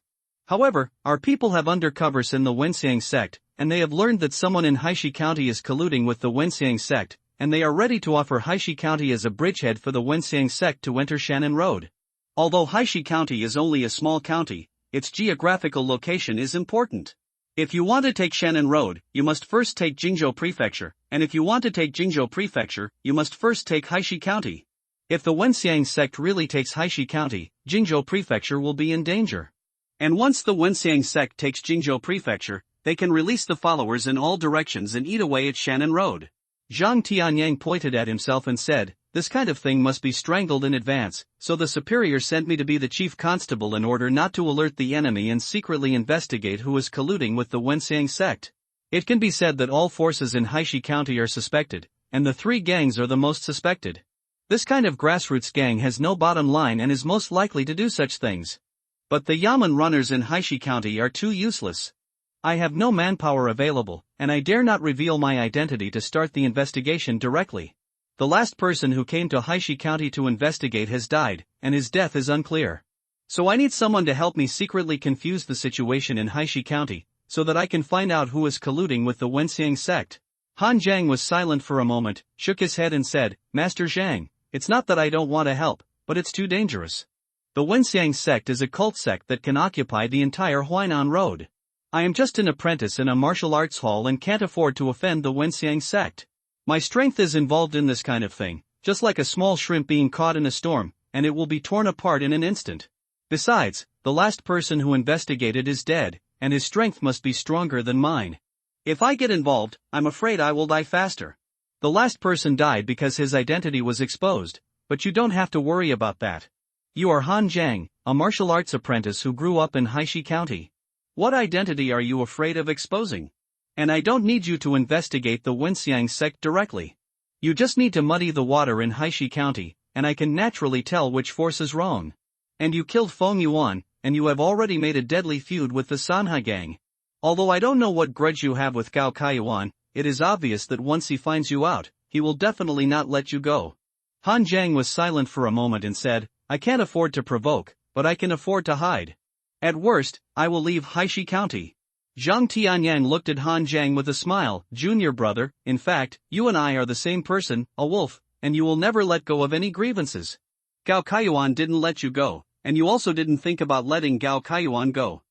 However, our people have undercovers in the Wenxiang sect, and they have learned that someone in Haishi County is colluding with the Wenxiang sect, and they are ready to offer Haishi County as a bridgehead for the Wenxiang sect to enter Shannon Road. Although Haishi County is only a small county, its geographical location is important. If you want to take Shannon Road, you must first take Jingzhou Prefecture, and if you want to take Jingzhou Prefecture, you must first take Haishi County. If the Wenxiang sect really takes Haishi County, Jingzhou Prefecture will be in danger. And once the Wenxiang sect takes Jingzhou Prefecture, they can release the followers in all directions and eat away at Shannon Road. Zhang Tianyang pointed at himself and said, This kind of thing must be strangled in advance, so the superior sent me to be the chief constable in order not to alert the enemy and secretly investigate who is colluding with the Wenxiang sect. It can be said that all forces in Haishi County are suspected, and the 3 gangs are the most suspected. This kind of grassroots gang has no bottom line and is most likely to do such things. But the Yamen runners in Haishi County are too useless. I have no manpower available, and I dare not reveal my identity to start the investigation directly. The last person who came to Haishi County to investigate has died, and his death is unclear. So I need someone to help me secretly confuse the situation in Haishi County, so that I can find out who is colluding with the Wenxiang sect. Han Zhang was silent for a moment, shook his head and said, Master Zhang, it's not that I don't want to help, but it's too dangerous. The Wenxiang sect is a cult sect that can occupy the entire Huainan Road. I am just an apprentice in a martial arts hall and can't afford to offend the Wenxiang sect. My strength is involved in this kind of thing, just like a small shrimp being caught in a storm, and it will be torn apart in an instant. Besides, the last person who investigated is dead, and his strength must be stronger than mine. If I get involved, I'm afraid I will die faster. The last person died because his identity was exposed, but you don't have to worry about that. You are Han Jiang, a martial arts apprentice who grew up in Haishi County. What identity are you afraid of exposing? And I don't need you to investigate the Wenxiang sect directly. You just need to muddy the water in Haishi County, and I can naturally tell which force is wrong. And you killed Feng Yuan, and you have already made a deadly feud with the Sanhai gang. Although I don't know what grudge you have with Gao Kaiyuan, it is obvious that once he finds you out, he will definitely not let you go. Han Jiang was silent for a moment and said, I can't afford to provoke, but I can afford to hide. At worst, I will leave Haishi County. Zhang Tianyang looked at Han Jiang with a smile. Junior brother, in fact, you and I are the same person, a wolf, and you will never let go of any grievances. Gao Kaiyuan didn't let you go, and you also didn't think about letting Gao Kaiyuan go.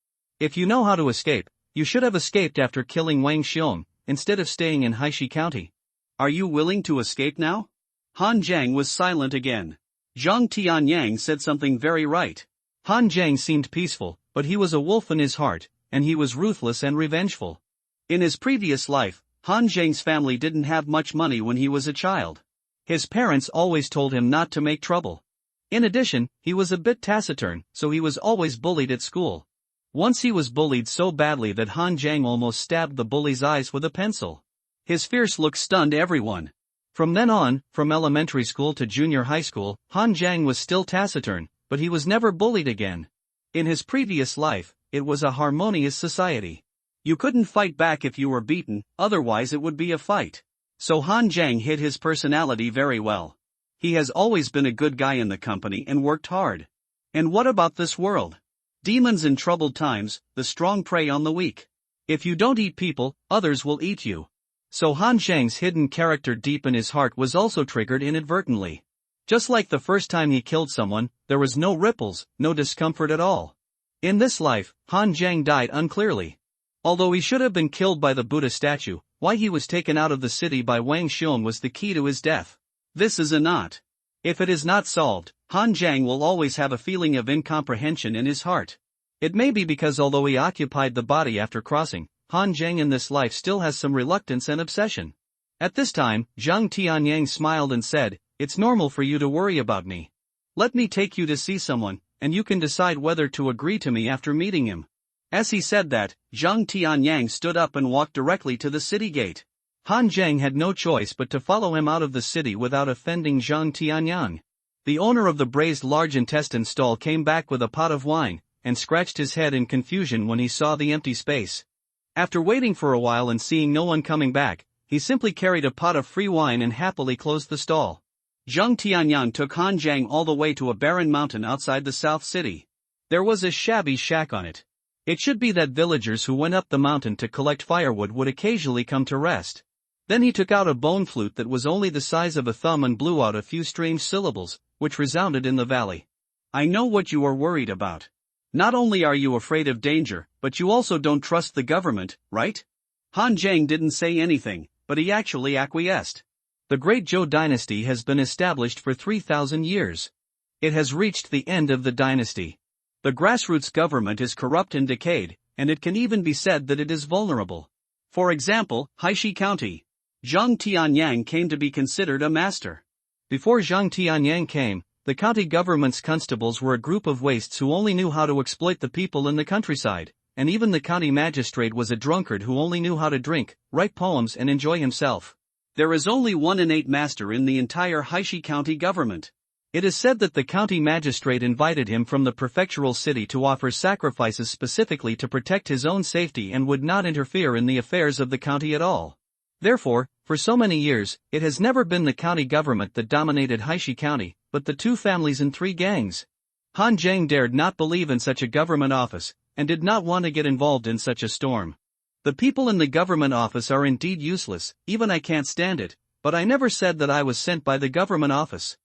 If you know how to escape, you should have escaped after killing Wang Xiong, instead of staying in Haishi County. Are you willing to escape now? Han Jiang was silent again. Zhang Tianyang said something very right. Han Jiang seemed peaceful, but he was a wolf in his heart, and he was ruthless and revengeful. In his previous life, Han Jiang's family didn't have much money when he was a child. His parents always told him not to make trouble. In addition, he was a bit taciturn, so he was always bullied at school. Once he was bullied so badly that Han Jiang almost stabbed the bully's eyes with a pencil. His fierce look stunned everyone. From then on, from elementary school to junior high school, Han Jiang was still taciturn, but he was never bullied again. In his previous life, it was a harmonious society. You couldn't fight back if you were beaten, otherwise it would be a fight. So Han Jiang hid his personality very well. He has always been a good guy in the company and worked hard. And what about this world? Demons in troubled times, the strong prey on the weak. If you don't eat people, others will eat you. So Han Jiang's hidden character deep in his heart was also triggered inadvertently. Just like the first time he killed someone, there was no ripples, no discomfort at all. In this life, Han Jiang died unclearly. Although he should have been killed by the Buddha statue, why he was taken out of the city by Wang Xiong was the key to his death. This is a knot. If it is not solved, Han Jiang will always have a feeling of incomprehension in his heart. It may be because although he occupied the body after crossing, Han Jiang in this life still has some reluctance and obsession. At this time, Zhang Tianyang smiled and said, It's normal for you to worry about me. Let me take you to see someone, and you can decide whether to agree to me after meeting him. As he said that, Zhang Tianyang stood up and walked directly to the city gate. Han Jiang had no choice but to follow him out of the city without offending Zhang Tianyang. The owner of the braised large intestine stall came back with a pot of wine, and scratched his head in confusion when he saw the empty space. After waiting for a while and seeing no one coming back, he simply carried a pot of free wine and happily closed the stall. Zhang Tianyang took Han Jiang all the way to a barren mountain outside the south city. There was a shabby shack on it. It should be that villagers who went up the mountain to collect firewood would occasionally come to rest. Then he took out a bone flute that was only the size of a thumb and blew out a few strange syllables, which resounded in the valley. I know what you are worried about. Not only are you afraid of danger, but you also don't trust the government, right? Han Jiang didn't say anything, but he actually acquiesced. The Great Zhou dynasty has been established for 3,000 years. It has reached the end of the dynasty. The grassroots government is corrupt and decayed, and it can even be said that it is vulnerable. For example, Haishi County. Zhang Tianyang came to be considered a master. Before Zhang Tianyang came, the county government's constables were a group of wastes who only knew how to exploit the people in the countryside, and even the county magistrate was a drunkard who only knew how to drink, write poems and enjoy himself. There is only one innate master in the entire Haishi County government. It is said that the county magistrate invited him from the prefectural city to offer sacrifices specifically to protect his own safety and would not interfere in the affairs of the county at all. Therefore, for so many years, it has never been the county government that dominated Haishi County, but the two families and three gangs. Han Jiang dared not believe in such a government office, and did not want to get involved in such a storm. The people in the government office are indeed useless, even I can't stand it, but I never said that I was sent by the government office.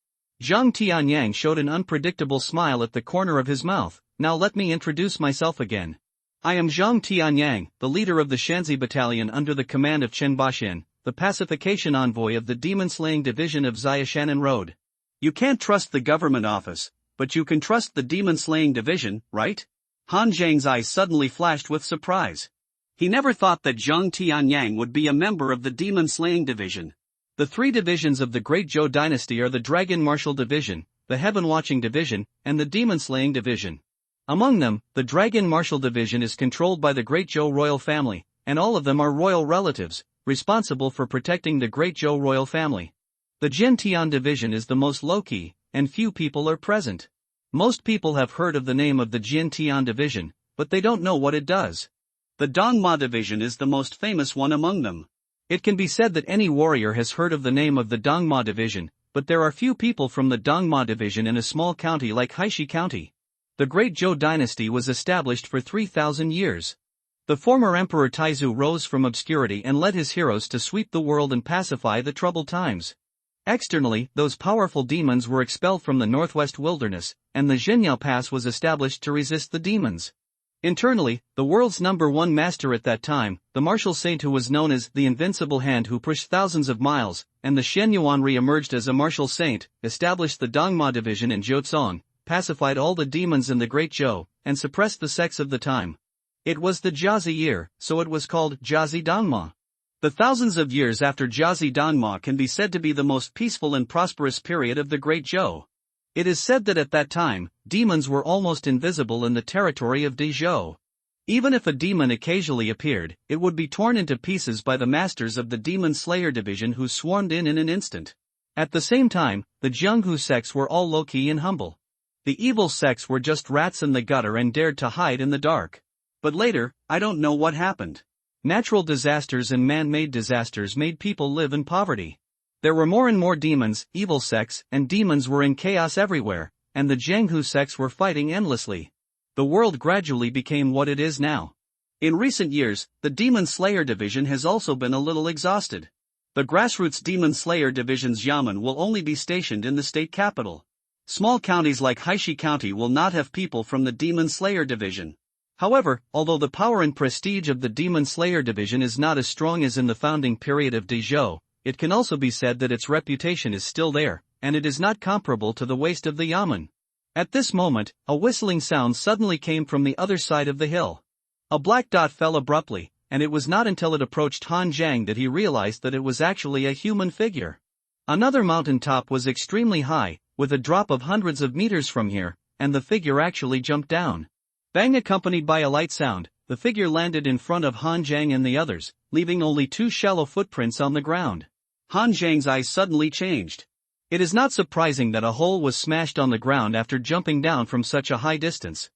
Zhang Tianyang showed an unpredictable smile at the corner of his mouth. Now let me introduce myself again. I am Zhang Tianyang, the leader of the Shanzi Battalion under the command of Chen Bashin, the pacification envoy of the demon-slaying division of Xiashanan Road. You can't trust the government office, but you can trust the demon-slaying division, right? Han Zhang's eyes suddenly flashed with surprise. He never thought that Zhang Tianyang would be a member of the demon-slaying division. The three divisions of the Great Zhou dynasty are the Dragon Martial Division, the Heaven Watching Division, and the Demon Slaying Division. Among them, the Dragon Martial Division is controlled by the Great Zhou royal family, and all of them are royal relatives, responsible for protecting the Great Zhou royal family. The Jin Tian Division is the most low-key, and few people are present. Most people have heard of the name of the Jin Tian Division, but they don't know what it does. The Dongma Division is the most famous one among them. It can be said that any warrior has heard of the name of the Dongma Division, but there are few people from the Dongma Division in a small county like Haishi County. The Great Zhou dynasty was established for 3,000 years. The former Emperor Taizu rose from obscurity and led his heroes to sweep the world and pacify the troubled times. Externally, those powerful demons were expelled from the northwest wilderness, and the Zhenyao Pass was established to resist the demons. Internally, the world's #1 master at that time, the martial saint who was known as the Invincible Hand who pushed thousands of miles, and the Shen Yuan re-emerged as a martial saint, established the Dongma division in Zhouzong, pacified all the demons in the Great Zhou, and suppressed the sects of the time. It was the Jiazi year, so it was called Jiazi Dongma. The thousands of years after Jiazi Dongma can be said to be the most peaceful and prosperous period of the Great Zhou. It is said that at that time, demons were almost invisible in the territory of Dezhou. Even if a demon occasionally appeared, it would be torn into pieces by the masters of the Demon Slayer division who swarmed in an instant. At the same time, the Jianghu sects were all low-key and humble. The evil sects were just rats in the gutter and dared to hide in the dark. But later, I don't know what happened. Natural disasters and man-made disasters made people live in poverty. There were more and more demons, evil sects, and demons were in chaos everywhere, and the Jianghu sects were fighting endlessly. The world gradually became what it is now. In recent years, the Demon Slayer division has also been a little exhausted. The grassroots Demon Slayer division's yamen will only be stationed in the state capital. Small counties like Haishi County will not have people from the Demon Slayer division. However, although the power and prestige of the Demon Slayer division is not as strong as in the founding period of Dezhou, it can also be said that its reputation is still there, and it is not comparable to the waste of the yamen. At this moment, a whistling sound suddenly came from the other side of the hill. A black dot fell abruptly, and it was not until it approached Han Zhang that he realized that it was actually a human figure. Another mountain top was extremely high, with a drop of hundreds of meters from here, and the figure actually jumped down. Bang accompanied by a light sound, the figure landed in front of Han Zhang and the others, leaving only 2 shallow footprints on the ground. Han Zhang's eyes suddenly changed. It is not surprising that a hole was smashed on the ground after jumping down from such a high distance.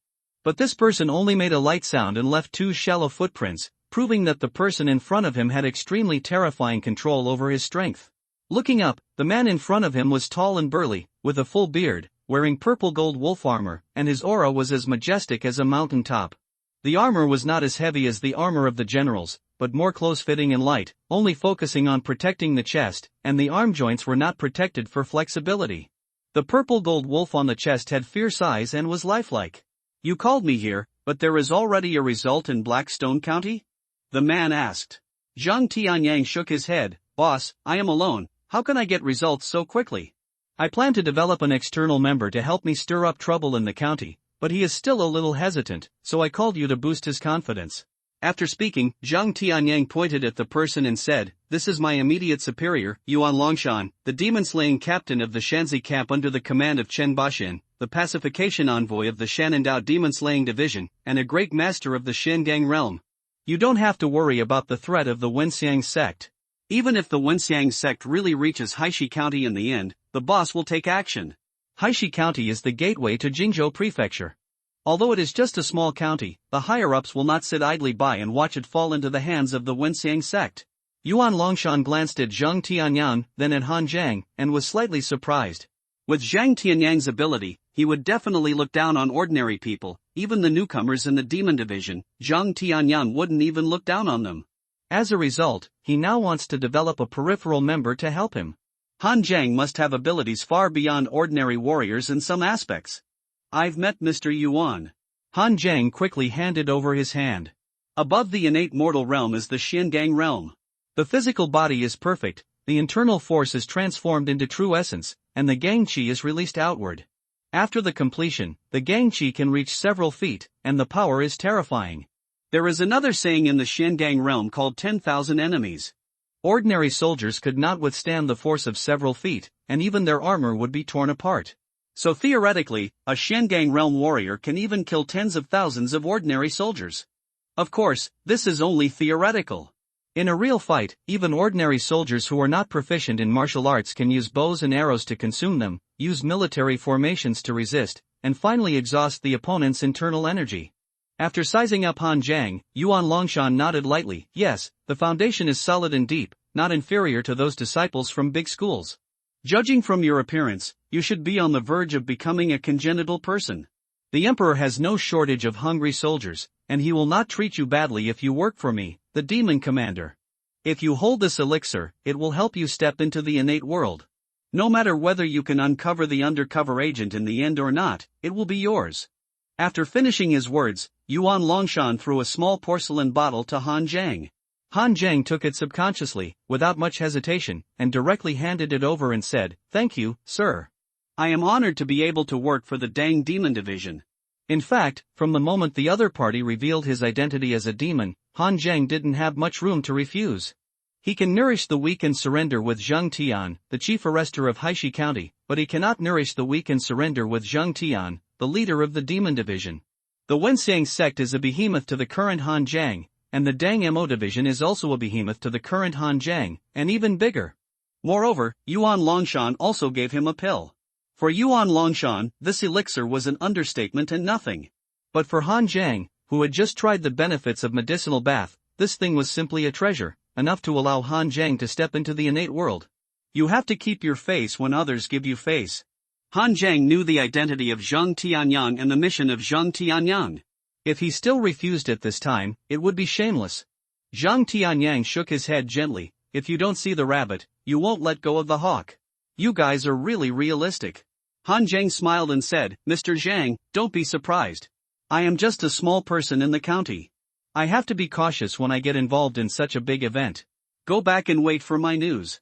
But this person only made a light sound and left 2 shallow footprints, proving that the person in front of him had extremely terrifying control over his strength. Looking up, the man in front of him was tall and burly, with a full beard, wearing purple gold wolf armor, and his aura was as majestic as a mountain top. The armor was not as heavy as the armor of the generals, but more close-fitting and light, only focusing on protecting the chest, and the arm joints were not protected for flexibility. The purple gold wolf on the chest had fierce eyes and was lifelike. "You called me here, but there is already a result in Blackstone County?" the man asked. Zhang Tianyang shook his head. "Boss, I am alone, how can I get results so quickly? I plan to develop an external member to help me stir up trouble in the county, but he is still a little hesitant, so I called you to boost his confidence." After speaking, Zhang Tianyang pointed at the person and said, "This is my immediate superior, Yuan Longshan, the demon-slaying captain of the Shanzi camp under the command of Chen Bashin, the pacification envoy of the Shanandao demon-slaying division, and a great master of the Shengang realm. You don't have to worry about the threat of the Wenxiang sect. Even if the Wenxiang sect really reaches Haishi County in the end, the boss will take action. Haishi County is the gateway to Jingzhou Prefecture. Although it is just a small county, the higher-ups will not sit idly by and watch it fall into the hands of the Wenxiang sect." Yuan Longshan glanced at Zhang Tianyang, then at Han Zhang, and was slightly surprised. With Zhang Tianyang's ability, he would definitely look down on ordinary people, even the newcomers in the demon division. Zhang Tianyang wouldn't even look down on them. As a result, he now wants to develop a peripheral member to help him. Han Jiang must have abilities far beyond ordinary warriors in some aspects. I've met Mr. Yuan. Han Jiang quickly handed over his hand. Above the innate mortal realm is the Xiangang realm. The physical body is perfect, the internal force is transformed into true essence, and the Gang Qi is released outward. After the completion, the Gang Qi can reach several feet, and the power is terrifying. There is another saying in the Xiangang realm called 10,000 enemies. Ordinary soldiers could not withstand the force of several feet, and even their armor would be torn apart. So theoretically, a Xiangang realm warrior can even kill tens of thousands of ordinary soldiers. Of course, this is only theoretical. In a real fight, even ordinary soldiers who are not proficient in martial arts can use bows and arrows to consume them, use military formations to resist, and finally exhaust the opponent's internal energy. After sizing up Han Jiang, Yuan Longshan nodded lightly. Yes, the foundation is solid and deep, not inferior to those disciples from big schools. Judging from your appearance, you should be on the verge of becoming a congenital person. The Emperor has no shortage of hungry soldiers, and he will not treat you badly if you work for me, the demon commander. If you hold this elixir, it will help you step into the innate world. No matter whether you can uncover the undercover agent in the end or not, it will be yours. After finishing his words, Yuan Longshan threw a small porcelain bottle to Han Jiang. Han Jiang took it subconsciously, without much hesitation, and directly handed it over and said, "Thank you, sir. I am honored to be able to work for the Dang Demon Division." In fact, from the moment the other party revealed his identity as a demon, Han Jiang didn't have much room to refuse. He can nourish the weak and surrender with Zheng Tian, the chief arrester of Haishi County, but he cannot nourish the weak and surrender with Zheng Tian, the leader of the Demon Division. The Wenxiang sect is a behemoth to the current Han Jiang, and the Dang Mo Division is also a behemoth to the current Han Jiang, and even bigger. Moreover, Yuan Longshan also gave him a pill. For Yuan Longshan, this elixir was an understatement and nothing. But for Han Jiang, who had just tried the benefits of medicinal bath, this thing was simply a treasure, enough to allow Han Jiang to step into the innate world. You have to keep your face when others give you face. Han Jiang knew the identity of Zheng Tianyang and the mission of Zheng Tianyang. If he still refused it this time, it would be shameless. Zheng Tianyang shook his head gently. "If you don't see the rabbit, you won't let go of the hawk. You guys are really realistic." Han Jiang smiled and said, "Mr. Zhang, don't be surprised. I am just a small person in the county. I have to be cautious when I get involved in such a big event. Go back and wait for my news.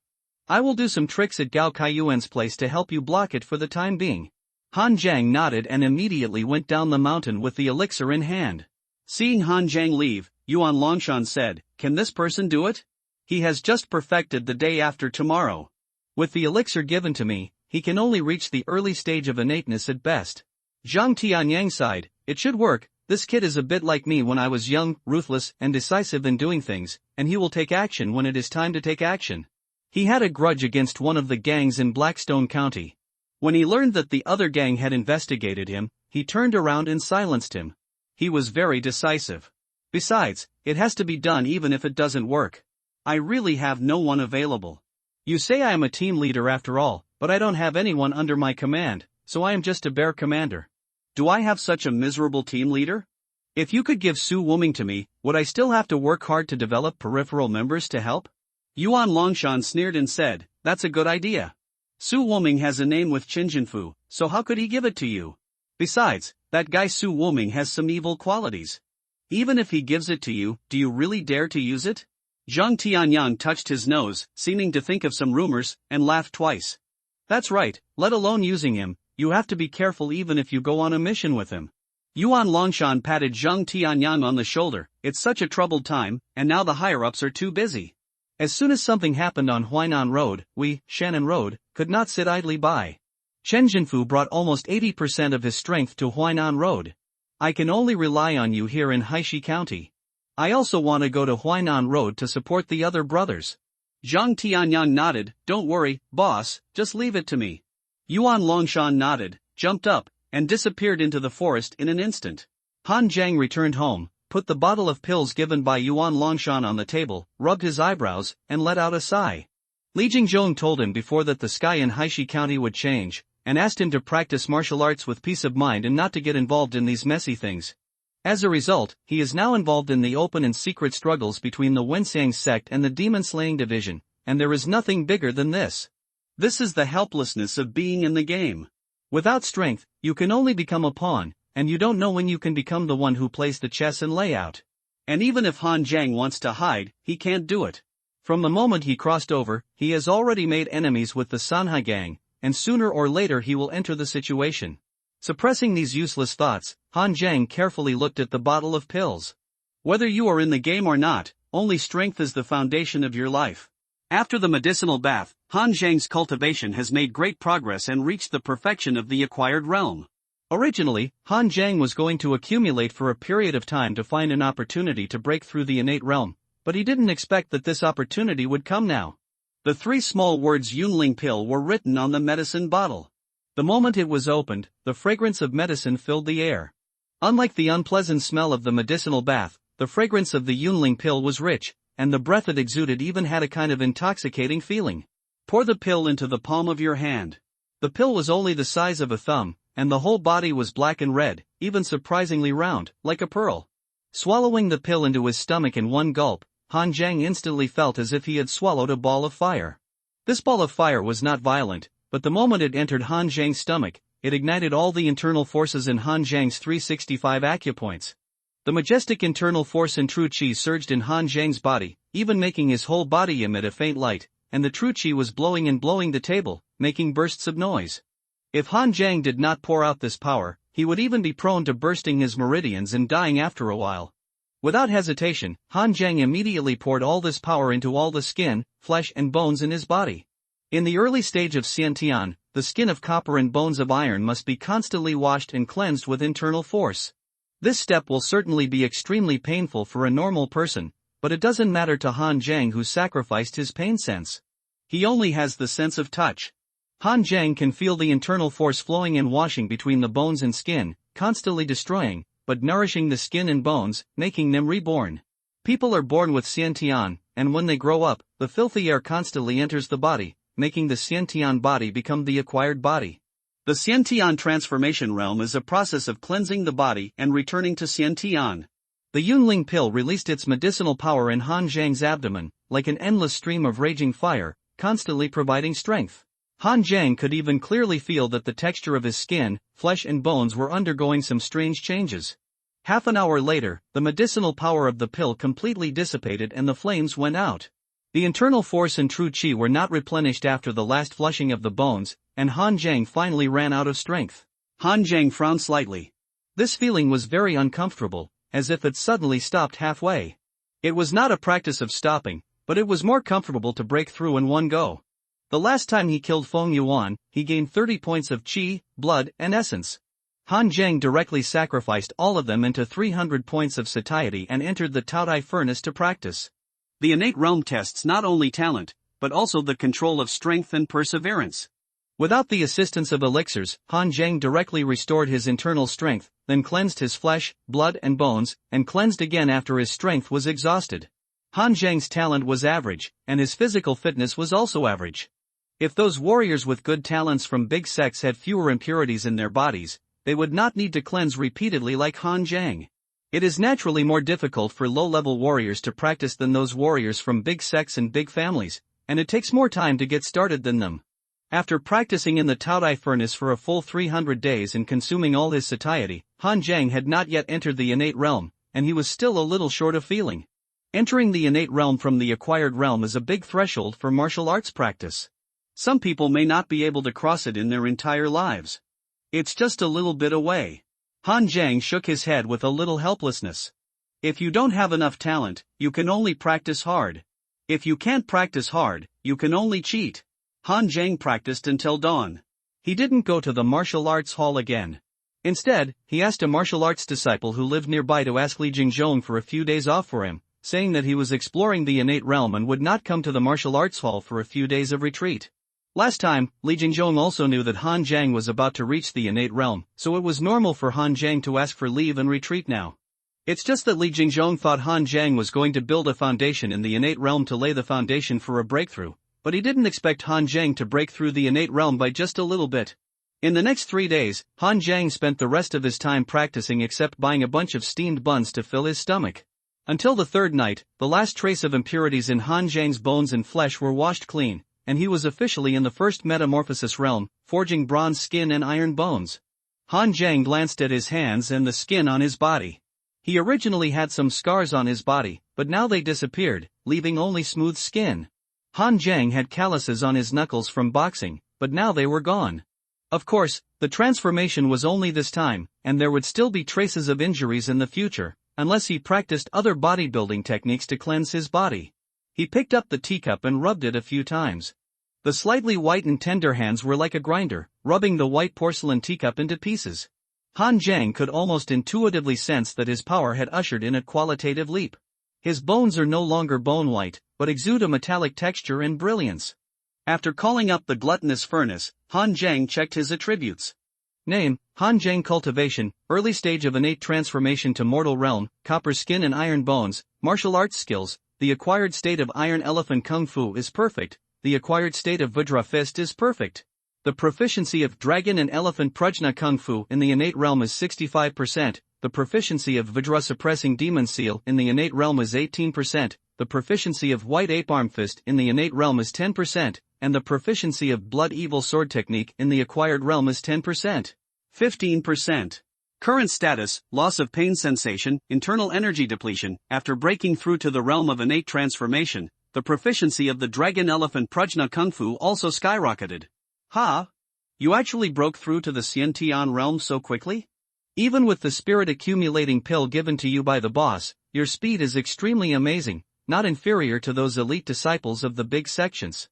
I will do some tricks at Gao Kaiyuan's place to help you block it for the time being." Han Jiang nodded and immediately went down the mountain with the elixir in hand. Seeing Han Jiang leave, Yuan Longshan said, "Can this person do it? He has just perfected the day after tomorrow. With the elixir given to me, he can only reach the early stage of innateness at best." Zhang Tianyang sighed. "It should work. This kid is a bit like me when I was young, ruthless, and decisive in doing things, and he will take action when it is time to take action." He had a grudge against one of the gangs in Blackstone County. When he learned that the other gang had investigated him, he turned around and silenced him. He was very decisive. Besides, it has to be done even if it doesn't work. I really have no one available. You say I am a team leader after all, but I don't have anyone under my command, so I am just a bare commander. Do I have such a miserable team leader? If you could give Su Wuming to me, would I still have to work hard to develop peripheral members to help? Yuan Longshan sneered and said, "That's a good idea. Su Wuming has a name with Qinjinfu, so how could he give it to you? Besides, that guy Su Wuming has some evil qualities. Even if he gives it to you, do you really dare to use it?" Zheng Tianyang touched his nose, seeming to think of some rumors, and laughed twice. "That's right, let alone using him, you have to be careful even if you go on a mission with him." Yuan Longshan patted Zheng Tianyang on the shoulder. "It's such a troubled time, and now the higher-ups are too busy. As soon as something happened on Huainan Road, we, Shannon Road, could not sit idly by. Chen Jinfu brought almost 80% of his strength to Huainan Road. I can only rely on you here in Haishi County. I also want to go to Huainan Road to support the other brothers." Zhang Tianyang nodded. "Don't worry, boss, just leave it to me." Yuan Longshan nodded, jumped up, and disappeared into the forest in an instant. Han Jiang returned home, put the bottle of pills given by Yuan Longshan on the table, rubbed his eyebrows, and let out a sigh. Li Jingzhong told him before that the sky in Haishi County would change, and asked him to practice martial arts with peace of mind and not to get involved in these messy things. As a result, he is now involved in the open and secret struggles between the Wenxiang sect and the demon-slaying division, and there is nothing bigger than this. This is the helplessness of being in the game. Without strength, you can only become a pawn, and you don't know when you can become the one who plays the chess and layout. And even if Han Jiang wants to hide, he can't do it. From the moment he crossed over, he has already made enemies with the Sanhai gang, and sooner or later he will enter the situation. Suppressing these useless thoughts, Han Jiang carefully looked at the bottle of pills. Whether you are in the game or not, only strength is the foundation of your life. After the medicinal bath, Han Jiang's cultivation has made great progress and reached the perfection of the acquired realm. Originally, Han Jiang was going to accumulate for a period of time to find an opportunity to break through the innate realm, but he didn't expect that this opportunity would come now. The 3 small words Yunling pill were written on the medicine bottle. The moment it was opened, the fragrance of medicine filled the air. Unlike the unpleasant smell of the medicinal bath, the fragrance of the Yunling pill was rich, and the breath it exuded even had a kind of intoxicating feeling. Pour the pill into the palm of your hand. The pill was only the size of a thumb, and the whole body was black and red, even surprisingly round, like a pearl. Swallowing the pill into his stomach in one gulp, Han Jiang instantly felt as if he had swallowed a ball of fire. This ball of fire was not violent, but the moment it entered Han Jiang's stomach, it ignited all the internal forces in Han Jiang's 365 acupoints. The majestic internal force and true qi surged in Han Jiang's body, even making his whole body emit a faint light, and the true qi was blowing and blowing the table, making bursts of noise. If Han Jiang did not pour out this power, he would even be prone to bursting his meridians and dying after a while. Without hesitation, Han Jiang immediately poured all this power into all the skin, flesh and bones in his body. In the early stage of Xiantian, the skin of copper and bones of iron must be constantly washed and cleansed with internal force. This step will certainly be extremely painful for a normal person, but it doesn't matter to Han Jiang, who sacrificed his pain sense. He only has the sense of touch. Han Jiang can feel the internal force flowing and washing between the bones and skin, constantly destroying, but nourishing the skin and bones, making them reborn. People are born with Xiantian, and when they grow up, the filthy air constantly enters the body, making the Xiantian body become the acquired body. The Xiantian transformation realm is a process of cleansing the body and returning to Xiantian. The Yunling pill released its medicinal power in Han Jiang's abdomen, like an endless stream of raging fire, constantly providing strength. Han Jiang could even clearly feel that the texture of his skin, flesh and bones were undergoing some strange changes. Half an hour later, the medicinal power of the pill completely dissipated and the flames went out. The internal force and true qi were not replenished after the last flushing of the bones, and Han Jiang finally ran out of strength. Han Jiang frowned slightly. This feeling was very uncomfortable, as if it suddenly stopped halfway. It was not a practice of stopping, but it was more comfortable to break through in one go. The last time he killed Feng Yuan, he gained 30 points of qi, blood, and essence. Han Jiang directly sacrificed all of them into 300 points of satiety and entered the Taodai furnace to practice. The innate realm tests not only talent, but also the control of strength and perseverance. Without the assistance of elixirs, Han Jiang directly restored his internal strength, then cleansed his flesh, blood and bones, and cleansed again after his strength was exhausted. Han Jiang's talent was average, and his physical fitness was also average. If those warriors with good talents from big sects had fewer impurities in their bodies, they would not need to cleanse repeatedly like Han Jiang. It is naturally more difficult for low-level warriors to practice than those warriors from big sects and big families, and it takes more time to get started than them. After practicing in the Taodai furnace for a full 300 days and consuming all his satiety, Han Jiang had not yet entered the innate realm, and he was still a little short of feeling. Entering the innate realm from the acquired realm is a big threshold for martial arts practice. Some people may not be able to cross it in their entire lives. It's just a little bit away. Han Jiang shook his head with a little helplessness. If you don't have enough talent, you can only practice hard. If you can't practice hard, you can only cheat. Han Jiang practiced until dawn. He didn't go to the martial arts hall again. Instead, he asked a martial arts disciple who lived nearby to ask Li Jingjong for a few days off for him, saying that he was exploring the innate realm and would not come to the martial arts hall for a few days of retreat. Last time, Li Jingjong also knew that Han Jiang was about to reach the innate realm, so it was normal for Han Jiang to ask for leave and retreat now. It's just that Li Jingjong thought Han Jiang was going to build a foundation in the innate realm to lay the foundation for a breakthrough, but he didn't expect Han Jiang to break through the innate realm by just a little bit. In the next 3 days, Han Jiang spent the rest of his time practicing except buying a bunch of steamed buns to fill his stomach. Until the third night, the last trace of impurities in Han Jiang's bones and flesh were washed clean, and he was officially in the first metamorphosis realm, forging bronze skin and iron bones. Han Zhang glanced at his hands and the skin on his body. He originally had some scars on his body, but now they disappeared, leaving only smooth skin. Han Zhang had calluses on his knuckles from boxing, but now they were gone. Of course, the transformation was only this time, and there would still be traces of injuries in the future, unless he practiced other bodybuilding techniques to cleanse his body. He picked up the teacup and rubbed it a few times. The slightly white and tender hands were like a grinder, rubbing the white porcelain teacup into pieces. Han Zhang could almost intuitively sense that his power had ushered in a qualitative leap. His bones are no longer bone-white, but exude a metallic texture and brilliance. After calling up the gluttonous furnace, Han Zhang checked his attributes. Name: Han Zhang. Cultivation, early stage of innate transformation to mortal realm, copper skin and iron bones. Martial arts skills: the acquired state of Iron Elephant Kung Fu is perfect, the acquired state of Vajra Fist is perfect. The proficiency of Dragon and Elephant Prajna Kung Fu in the innate realm is 65%, the proficiency of Vajra Suppressing Demon Seal in the innate realm is 18%, the proficiency of White Ape Arm Fist in the innate realm is 10%, and the proficiency of Blood Evil Sword Technique in the acquired realm is 10%. 15%. Current status: loss of pain sensation, internal energy depletion. After breaking through to the realm of innate transformation, the proficiency of the Dragon Elephant Prajna Kung Fu also skyrocketed. Ha! You actually broke through to the Xiantian realm so quickly? Even with the spirit accumulating pill given to you by the boss, your speed is extremely amazing, not inferior to those elite disciples of the big sections.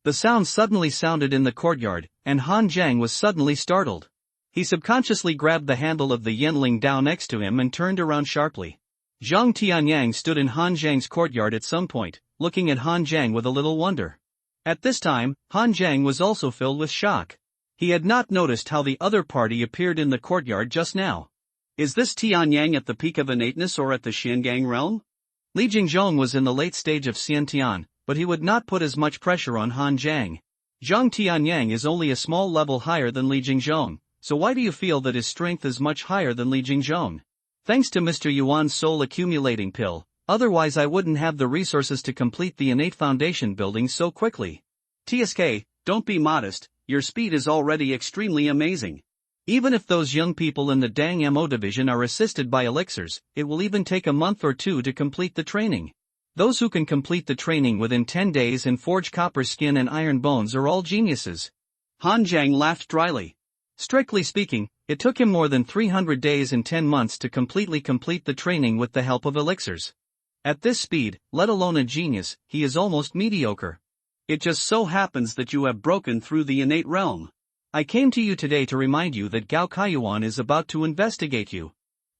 The sound suddenly sounded in the courtyard, and Han Zhang was suddenly startled. He subconsciously grabbed the handle of the Yenling Dao next to him and turned around sharply. Zhang Tianyang stood in Han Zhang's courtyard at some point, looking at Han Zhang with a little wonder. At this time, Han Zhang was also filled with shock. He had not noticed how the other party appeared in the courtyard just now. Is this Tianyang at the peak of innateness or at the Xiangang realm? Li Jingzhong was in the late stage of Xiantian, but he would not put as much pressure on Han Zhang. Zhang Tianyang is only a small level higher than Li Jingzhong, so why do you feel that his strength is much higher than Li Jingzhong? Thanks to Mr. Yuan's soul accumulating pill. Otherwise I wouldn't have the resources to complete the innate foundation building so quickly. TSK, don't be modest, your speed is already extremely amazing. Even if those young people in the Dang Mo division are assisted by elixirs, it will even take a month or two to complete the training. Those who can complete the training within 10 days and forge copper skin and iron bones are all geniuses. Han Zhang laughed dryly. Strictly speaking, it took him more than 300 days and 10 months to completely complete the training with the help of elixirs. At this speed, let alone a genius, he is almost mediocre. It just so happens that you have broken through the innate realm. I came to you today to remind you that Gao Kaiyuan is about to investigate you.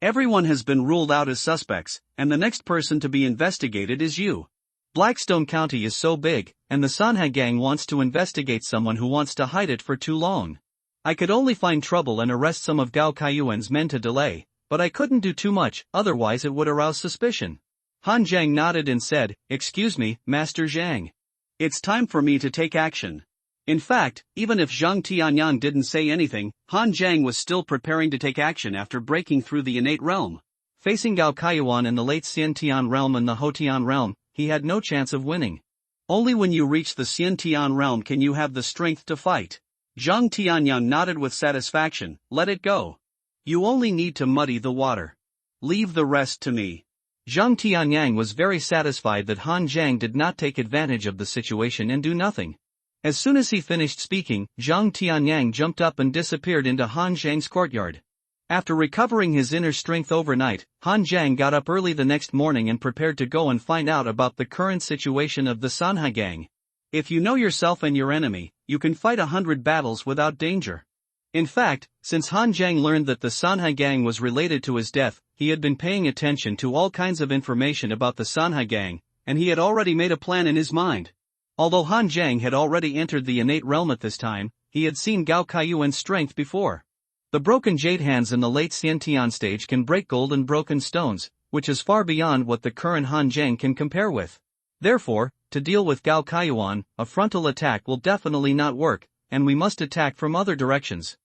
Everyone has been ruled out as suspects, and the next person to be investigated is you. Blackstone County is so big, and the Sanhai gang wants to investigate someone who wants to hide it for too long. I could only find trouble and arrest some of Gao Kaiyuan's men to delay, but I couldn't do too much, otherwise it would arouse suspicion. Han Zhang nodded and said, "Excuse me, Master Zhang. It's time for me to take action." In fact, even if Zhang Tianyang didn't say anything, Han Zhang was still preparing to take action after breaking through the innate realm. Facing Gao Kaiyuan in the late Xiantian realm and the Hotian realm, he had no chance of winning. Only when you reach the Xiantian realm can you have the strength to fight. Zhang Tianyang nodded with satisfaction. Let it go. You only need to muddy the water. Leave the rest to me. Zhang Tianyang was very satisfied that Han Zhang did not take advantage of the situation and do nothing. As soon as he finished speaking, Zhang Tianyang jumped up and disappeared into Han Zhang's courtyard. After recovering his inner strength overnight, Han Zhang got up early the next morning and prepared to go and find out about the current situation of the Sanhai gang. If you know yourself and your enemy, you can fight 100 battles without danger. In fact, since Han Zhang learned that the Sanhai gang was related to his death, he had been paying attention to all kinds of information about the Sanhai gang, and he had already made a plan in his mind. Although Han Zhang had already entered the innate realm at this time, he had seen Gao Kaiyuan's strength before. The broken jade hands in the late Xiantian stage can break gold and broken stones, which is far beyond what the current Han Zhang can compare with. Therefore, to deal with Gao Kaiyuan, a frontal attack will definitely not work, and we must attack from other directions.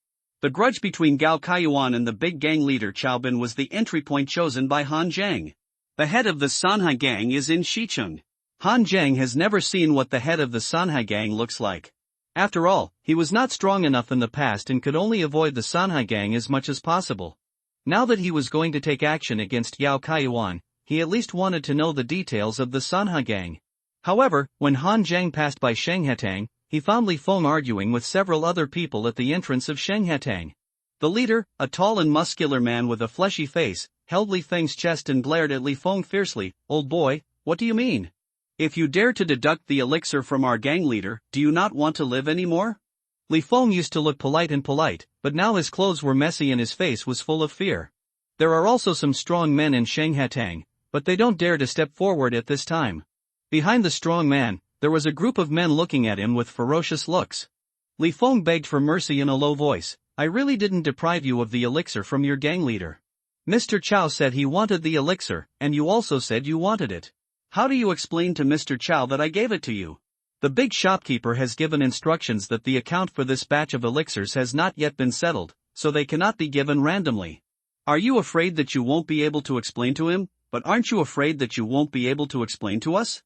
The grudge between Gao Kaiyuan and the big gang leader Chaobin was the entry point chosen by Han Zhang. The head of the Sanhai gang is in Xicheng. Han Zhang has never seen what the head of the Sanhai gang looks like. After all, he was not strong enough in the past and could only avoid the Sanhai gang as much as possible. Now that he was going to take action against Yao Kaiyuan, he at least wanted to know the details of the Sanhai gang. However, when Han Zhang passed by Shenghetang, he found Li Feng arguing with several other people at the entrance of Shenghetang. The leader, a tall and muscular man with a fleshy face, held Li Feng's chest and glared at Li Feng fiercely. "Old boy, what do you mean? If you dare to deduct the elixir from our gang leader, do you not want to live anymore?" Li Feng used to look polite, but now his clothes were messy and his face was full of fear. There are also some strong men in Shenghetang, but they don't dare to step forward at this time. Behind the strong man, there was a group of men looking at him with ferocious looks. Li Feng begged for mercy in a low voice. "I really didn't deprive you of the elixir from your gang leader. Mr. Chow said he wanted the elixir, and you also said you wanted it. How do you explain to Mr. Chow that I gave it to you? The big shopkeeper has given instructions that the account for this batch of elixirs has not yet been settled, so they cannot be given randomly. Are you afraid that you won't be able to explain to him? But aren't you afraid that you won't be able to explain to us?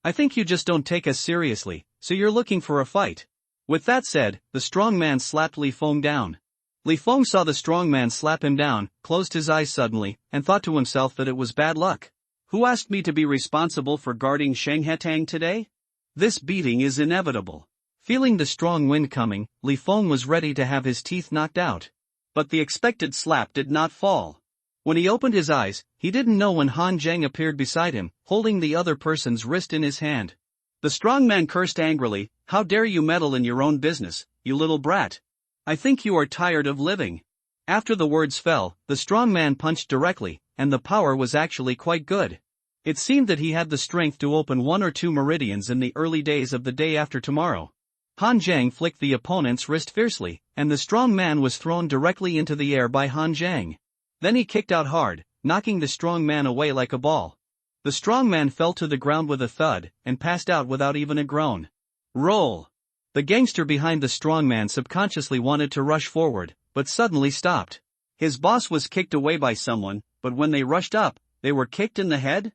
I think you just don't take us seriously, so you're looking for a fight." With that said, the strong man slapped Li Feng down. Li Feng saw the strong man slap him down, closed his eyes suddenly, and thought to himself that it was bad luck. "Who asked me to be responsible for guarding Shenghetang today? This beating is inevitable." Feeling the strong wind coming, Li Feng was ready to have his teeth knocked out. But the expected slap did not fall. When he opened his eyes, he didn't know when Han Zhang appeared beside him, holding the other person's wrist in his hand. The strong man cursed angrily. "How dare you meddle in your own business, you little brat? I think you are tired of living." After the words fell, the strong man punched directly, and the power was actually quite good. It seemed that he had the strength to open 1 or 2 meridians in the early days of the day after tomorrow. Han Zhang flicked the opponent's wrist fiercely, and the strong man was thrown directly into the air by Han Zhang. Then he kicked out hard, knocking the strong man away like a ball. The strong man fell to the ground with a thud, and passed out without even a groan. Roll! The gangster behind the strong man subconsciously wanted to rush forward, but suddenly stopped. His boss was kicked away by someone, but when they rushed up, they were kicked in the head?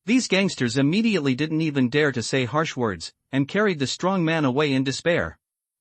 These gangsters immediately didn't even dare to say harsh words, and carried the strong man away in despair.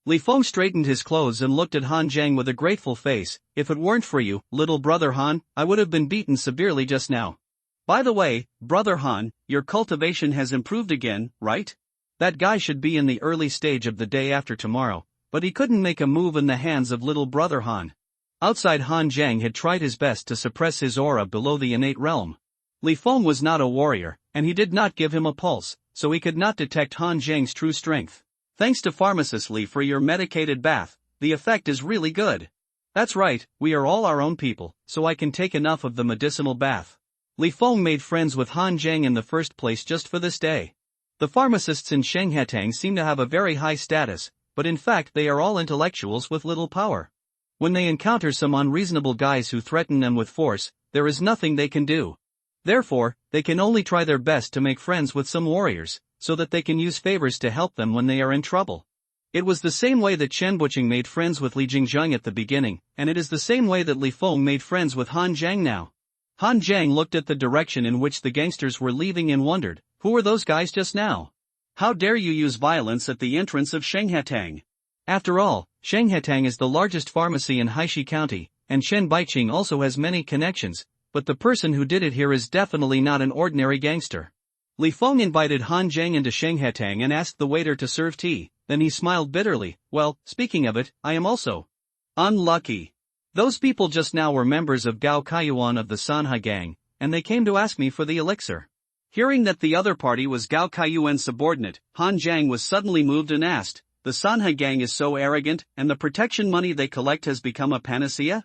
Li Feng straightened his clothes and looked at Han Zhang with a grateful face. "If it weren't for you, little brother Han, I would have been beaten severely just now. By the way, brother Han, your cultivation has improved again, right? That guy should be in the early stage of the day after tomorrow, but he couldn't make a move in the hands of little brother Han." Outside, Han Zhang had tried his best to suppress his aura below the innate realm. Li Feng was not a warrior, and he did not give him a pulse, so he could not detect Han Zhang's true strength. "Thanks to Pharmacist Li for your medicated bath, the effect is really good." "That's right, we are all our own people, so I can take enough of the medicinal bath." Li Feng made friends with Han Zhang in the first place just for this day. The pharmacists in Shenghetang seem to have a very high status, but in fact they are all intellectuals with little power. When they encounter some unreasonable guys who threaten them with force, there is nothing they can do. Therefore, they can only try their best to make friends with some warriors, so that they can use favors to help them when they are in trouble. It was the same way that Chen Buqing made friends with Li Jingzheng at the beginning, and it is the same way that Li Feng made friends with Han Zhang now. Han Zhang looked at the direction in which the gangsters were leaving and wondered, who were those guys just now? How dare you use violence at the entrance of Shenghetang? After all, Shenghetang is the largest pharmacy in Haishi County, and Chen Baiqing also has many connections, but the person who did it here is definitely not an ordinary gangster. Li Feng invited Han Zhang into Shenghetang and asked the waiter to serve tea, then he smiled bitterly. "Well, speaking of it, I am also unlucky. Those people just now were members of Gao Kaiyuan of the Sanhai gang, and they came to ask me for the elixir." Hearing that the other party was Gao Kaiyuan's subordinate, Han Zhang was suddenly moved and asked, "The Sanhai gang is so arrogant, and the protection money they collect has become a panacea?"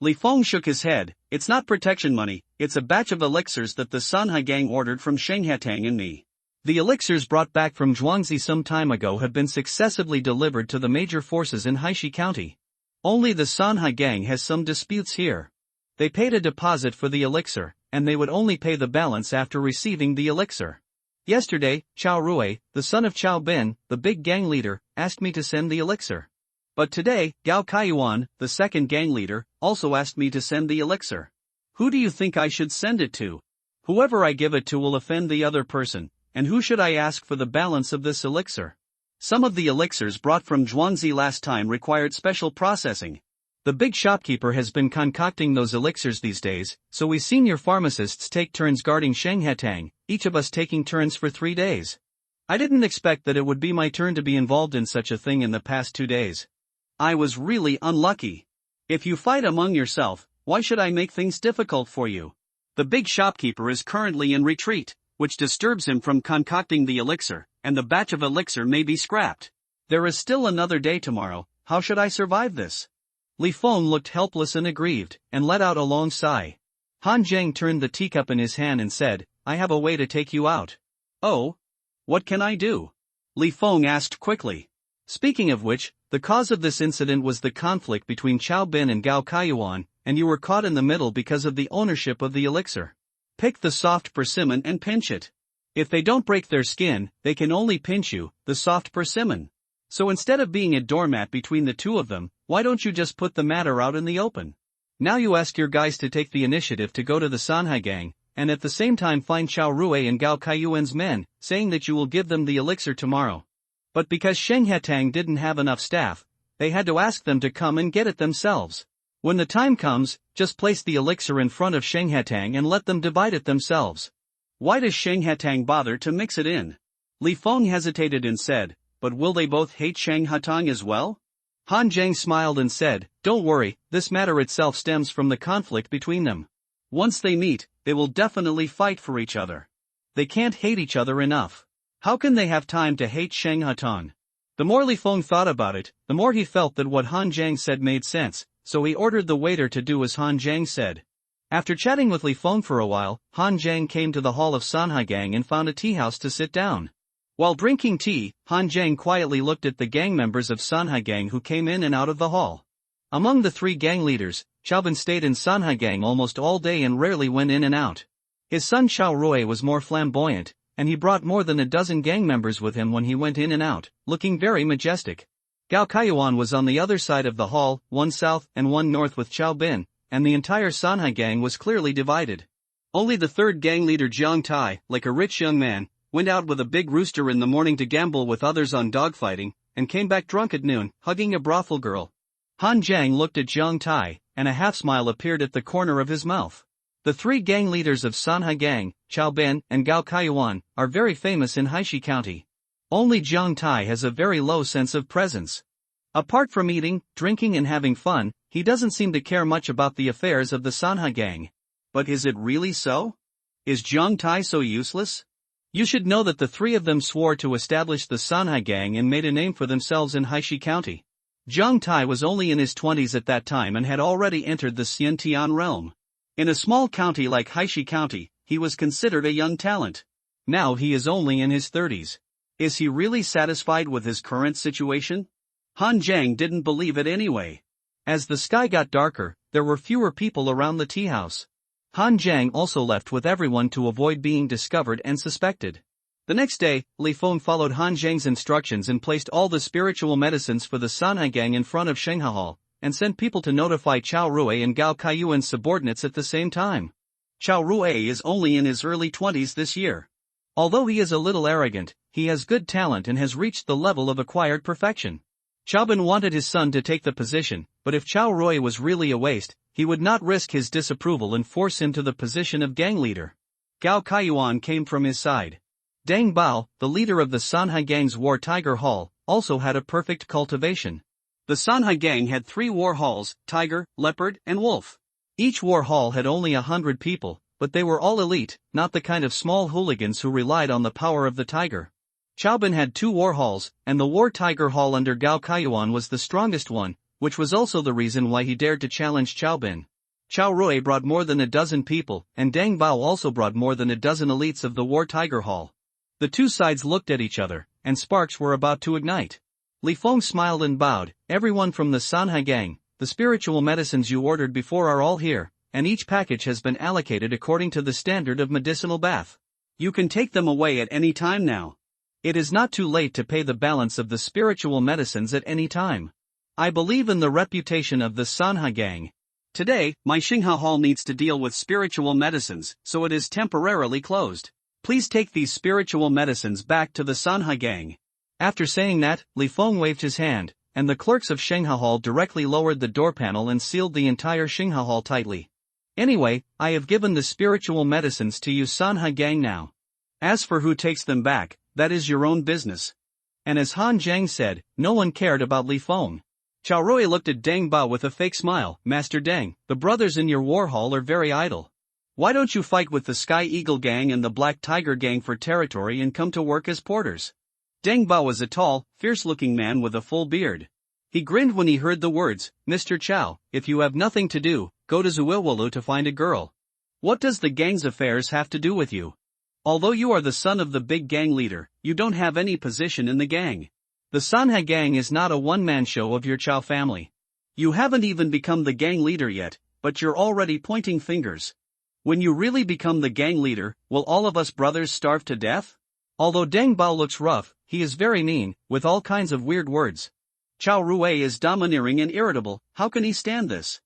Li Feng shook his head. "It's not protection money, it's a batch of elixirs that the Sanhai gang ordered from Shenghetang and me. The elixirs brought back from Zhuangzi some time ago have been successively delivered to the major forces in Haishi County. Only the Sanhai gang has some disputes here. They paid a deposit for the elixir, and they would only pay the balance after receiving the elixir. Yesterday, Chao Rui, the son of Chao Bin, the big gang leader, asked me to send the elixir. But today, Gao Kaiyuan, the second gang leader, also asked me to send the elixir. Who do you think I should send it to? Whoever I give it to will offend the other person, and who should I ask for the balance of this elixir? Some of the elixirs brought from Zhuangzi last time required special processing. The big shopkeeper has been concocting those elixirs these days, so we senior pharmacists take turns guarding Shenghetang, each of us taking turns for 3 days. I didn't expect that it would be my turn to be involved in such a thing in the past 2 days. I was really unlucky. If you fight among yourself, why should I make things difficult for you? The big shopkeeper is currently in retreat, which disturbs him from concocting the elixir, and the batch of elixir may be scrapped. There is still another day tomorrow, how should I survive this? Li Feng looked helpless and aggrieved, and let out a long sigh. Han Zheng turned the teacup in his hand and said, I have a way to take you out. Oh? What can I do? Li Feng asked quickly. Speaking of which, the cause of this incident was the conflict between Chao Bin and Gao Kaiyuan, and you were caught in the middle because of the ownership of the elixir. Pick the soft persimmon and pinch it. If they don't break their skin, they can only pinch you, the soft persimmon. So instead of being a doormat between the two of them, why don't you just put the matter out in the open? Now you ask your guys to take the initiative to go to the Sanhai gang, and at the same time find Chao Rui and Gao Kaiyuan's men, saying that you will give them the elixir tomorrow. But because Shenghetang didn't have enough staff, they had to ask them to come and get it themselves. When the time comes, just place the elixir in front of Shenghetang and let them divide it themselves. Why does Shenghetang bother to mix it in? Li Feng hesitated and said, but will they both hate Shenghetang as well? Han Zheng smiled and said, don't worry, this matter itself stems from the conflict between them. Once they meet, they will definitely fight for each other. They can't hate each other enough. How can they have time to hate Shenghetang? The more Li Feng thought about it, the more he felt that what Han Zheng said made sense, so he ordered the waiter to do as Han Zheng said. After chatting with Li Feng for a while, Han Zheng came to the hall of Sanhai gang and found a tea house to sit down. While drinking tea, Han Zheng quietly looked at the gang members of Sanhai gang who came in and out of the hall. Among the 3 gang leaders, Chaobin stayed in Sanhai gang almost all day and rarely went in and out. His son Chao Rui was more flamboyant, and he brought more than a dozen gang members with him when he went in and out, looking very majestic. Gao Kaiyuan was on the other side of the hall, one south and one north with Chao Bin, and the entire Sanhai gang was clearly divided. Only the 3rd gang leader Jiang Tai, like a rich young man, went out with a big rooster in the morning to gamble with others on dogfighting, and came back drunk at noon, hugging a brothel girl. Han Zheng looked at Jiang Tai, and a half-smile appeared at the corner of his mouth. The 3 gang leaders of Sanhai gang, Chao Bin and Gao Kaiyuan, are very famous in Haishi County. Only Jiang Tai has a very low sense of presence. Apart from eating, drinking and having fun, he doesn't seem to care much about the affairs of the Sanhai gang. But is it really so? Is Jiang Tai so useless? You should know that the 3 of them swore to establish the Sanhai gang and made a name for themselves in Haishi County. Jiang Tai was only in his 20s at that time and had already entered the Xiantian realm. In a small county like Haishi County, he was considered a young talent. Now he is only in his 30s. Is he really satisfied with his current situation? Han Zheng didn't believe it anyway. As the sky got darker, there were fewer people around the tea house. Han Zheng also left with everyone to avoid being discovered and suspected. The next day, Li Feng followed Han Zheng's instructions and placed all the spiritual medicines for the Sanhai gang in front of Shenghai Hall, and sent people to notify Chao Rui and Gao Kaiyuan's subordinates at the same time. Chao Rui is only in his early 20s this year. Although he is a little arrogant, he has good talent and has reached the level of acquired perfection. Chaobin wanted his son to take the position, but if Chao Rui was really a waste, he would not risk his disapproval and force him to the position of gang leader. Gao Kaiyuan came from his side. Deng Bao, the leader of the Sanhai gang's War Tiger Hall, also had a perfect cultivation. The Sanhai gang had 3 war halls, Tiger, Leopard, and Wolf. Each war hall had only 100 people, but they were all elite, not the kind of small hooligans who relied on the power of the tiger. Chaobin had 2 war halls, and the War Tiger Hall under Gao Kaiyuan was the strongest one, which was also the reason why he dared to challenge Chaobin. Chao Rui brought more than a dozen people, and Deng Bao also brought more than a dozen elites of the War Tiger Hall. The 2 sides looked at each other, and sparks were about to ignite. Li Feng smiled and bowed. Everyone from the Sanhai gang, the spiritual medicines you ordered before are all here, and each package has been allocated according to the standard of medicinal bath. You can take them away at any time now. It is not too late to pay the balance of the spiritual medicines at any time. I believe in the reputation of the Sanhai gang. Today, my Xinghua Hall needs to deal with spiritual medicines, so it is temporarily closed. Please take these spiritual medicines back to the Sanhai gang. After saying that, Li Feng waved his hand, and the clerks of Shanghai Hall directly lowered the door panel and sealed the entire Shanghai Hall tightly. Anyway, I have given the spiritual medicines to you Sanhai gang now. As for who takes them back, that is your own business. And as Han Zhang said, no one cared about Li Feng. Chao Rui looked at Deng Bao with a fake smile. Master Deng, the brothers in your war hall are very idle. Why don't you fight with the Sky Eagle gang and the Black Tiger gang for territory and come to work as porters? Deng Bao was a tall, fierce-looking man with a full beard. He grinned when he heard the words, Mr. Chow, if you have nothing to do, go to Zuiwalu to find a girl. What does the gang's affairs have to do with you? Although you are the son of the big gang leader, you don't have any position in the gang. The Sanhai gang is not a one-man show of your Chow family. You haven't even become the gang leader yet, but you're already pointing fingers. When you really become the gang leader, will all of us brothers starve to death? Although Deng Bao looks rough, he is very mean, with all kinds of weird words. Chao Rui is domineering and irritable, how can he stand this?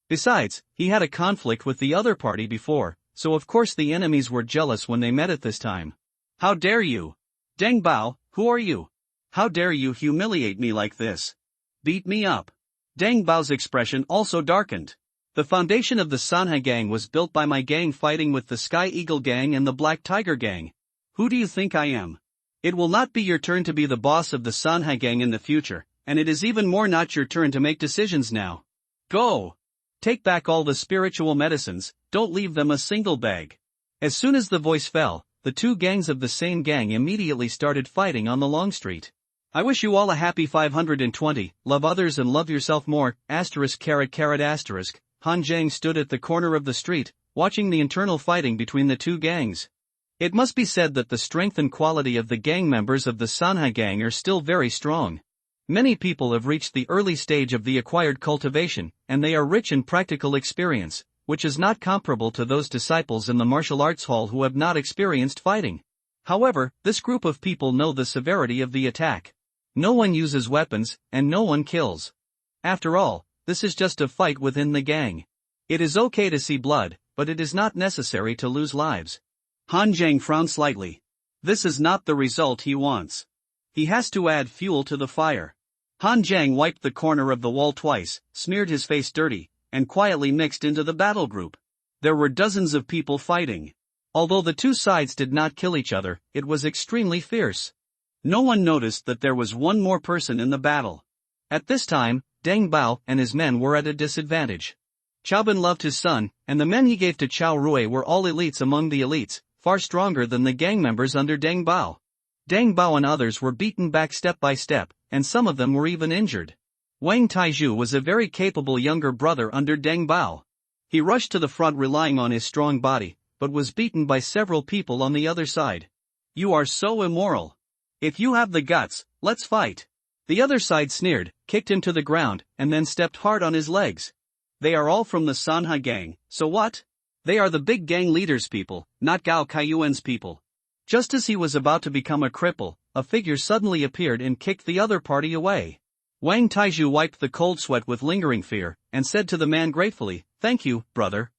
Besides, he had a conflict with the other party before, so of course the enemies were jealous when they met at this time. How dare you? Deng Bao, who are you? How dare you humiliate me like this? Beat me up. Deng Bao's expression also darkened. The foundation of the Sanhai gang was built by my gang fighting with the Sky Eagle gang and the Black Tiger gang. Who do you think I am? It will not be your turn to be the boss of the Sanhai gang in the future, and it is even more not your turn to make decisions now. Go! Take back all the spiritual medicines, don't leave them a single bag. As soon as the voice fell, the two gangs of the same gang immediately started fighting on the long street. I wish you all a happy 520, love others and love yourself more, asterisk. Han Zhang stood at the corner of the street, watching the internal fighting between the two gangs. It must be said that the strength and quality of the gang members of the Sanhai gang are still very strong. Many people have reached the early stage of the acquired cultivation, and they are rich in practical experience, which is not comparable to those disciples in the martial arts hall who have not experienced fighting. However, this group of people know the severity of the attack. No one uses weapons, and no one kills. After all, this is just a fight within the gang. It is okay to see blood, but it is not necessary to lose lives. Han Zhang frowned slightly. This is not the result he wants. He has to add fuel to the fire. Han Zhang wiped the corner of the wall twice, smeared his face dirty, and quietly mixed into the battle group. There were dozens of people fighting. Although the two sides did not kill each other, it was extremely fierce. No one noticed that there was one more person in the battle. At this time, Deng Bao and his men were at a disadvantage. Chao Bin loved his son, and the men he gave to Chao Rui were all elites among the elites, far stronger than the gang members under Deng Bao. Deng Bao and others were beaten back step by step, and some of them were even injured. Wang Taizhu was a very capable younger brother under Deng Bao. He rushed to the front relying on his strong body, but was beaten by several people on the other side. You are so immoral. If you have the guts, let's fight. The other side sneered, kicked him to the ground, and then stepped hard on his legs. They are all from the Sanhai gang, so what? They are the big gang leaders' people, not Gao Kaiyuan's people. Just as he was about to become a cripple, a figure suddenly appeared and kicked the other party away. Wang Taizhu wiped the cold sweat with lingering fear, and said to the man gratefully, "Thank you, brother."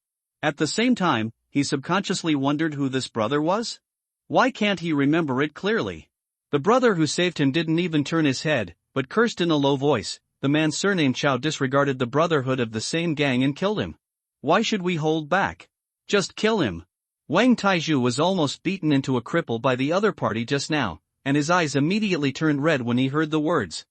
At the same time, he subconsciously wondered who this brother was. Why can't he remember it clearly? The brother who saved him didn't even turn his head, but cursed in a low voice. The man surnamed Chao disregarded the brotherhood of the same gang and killed him. Why should we hold back? Just kill him. Wang Taizhu was almost beaten into a cripple by the other party just now, and his eyes immediately turned red when he heard the words.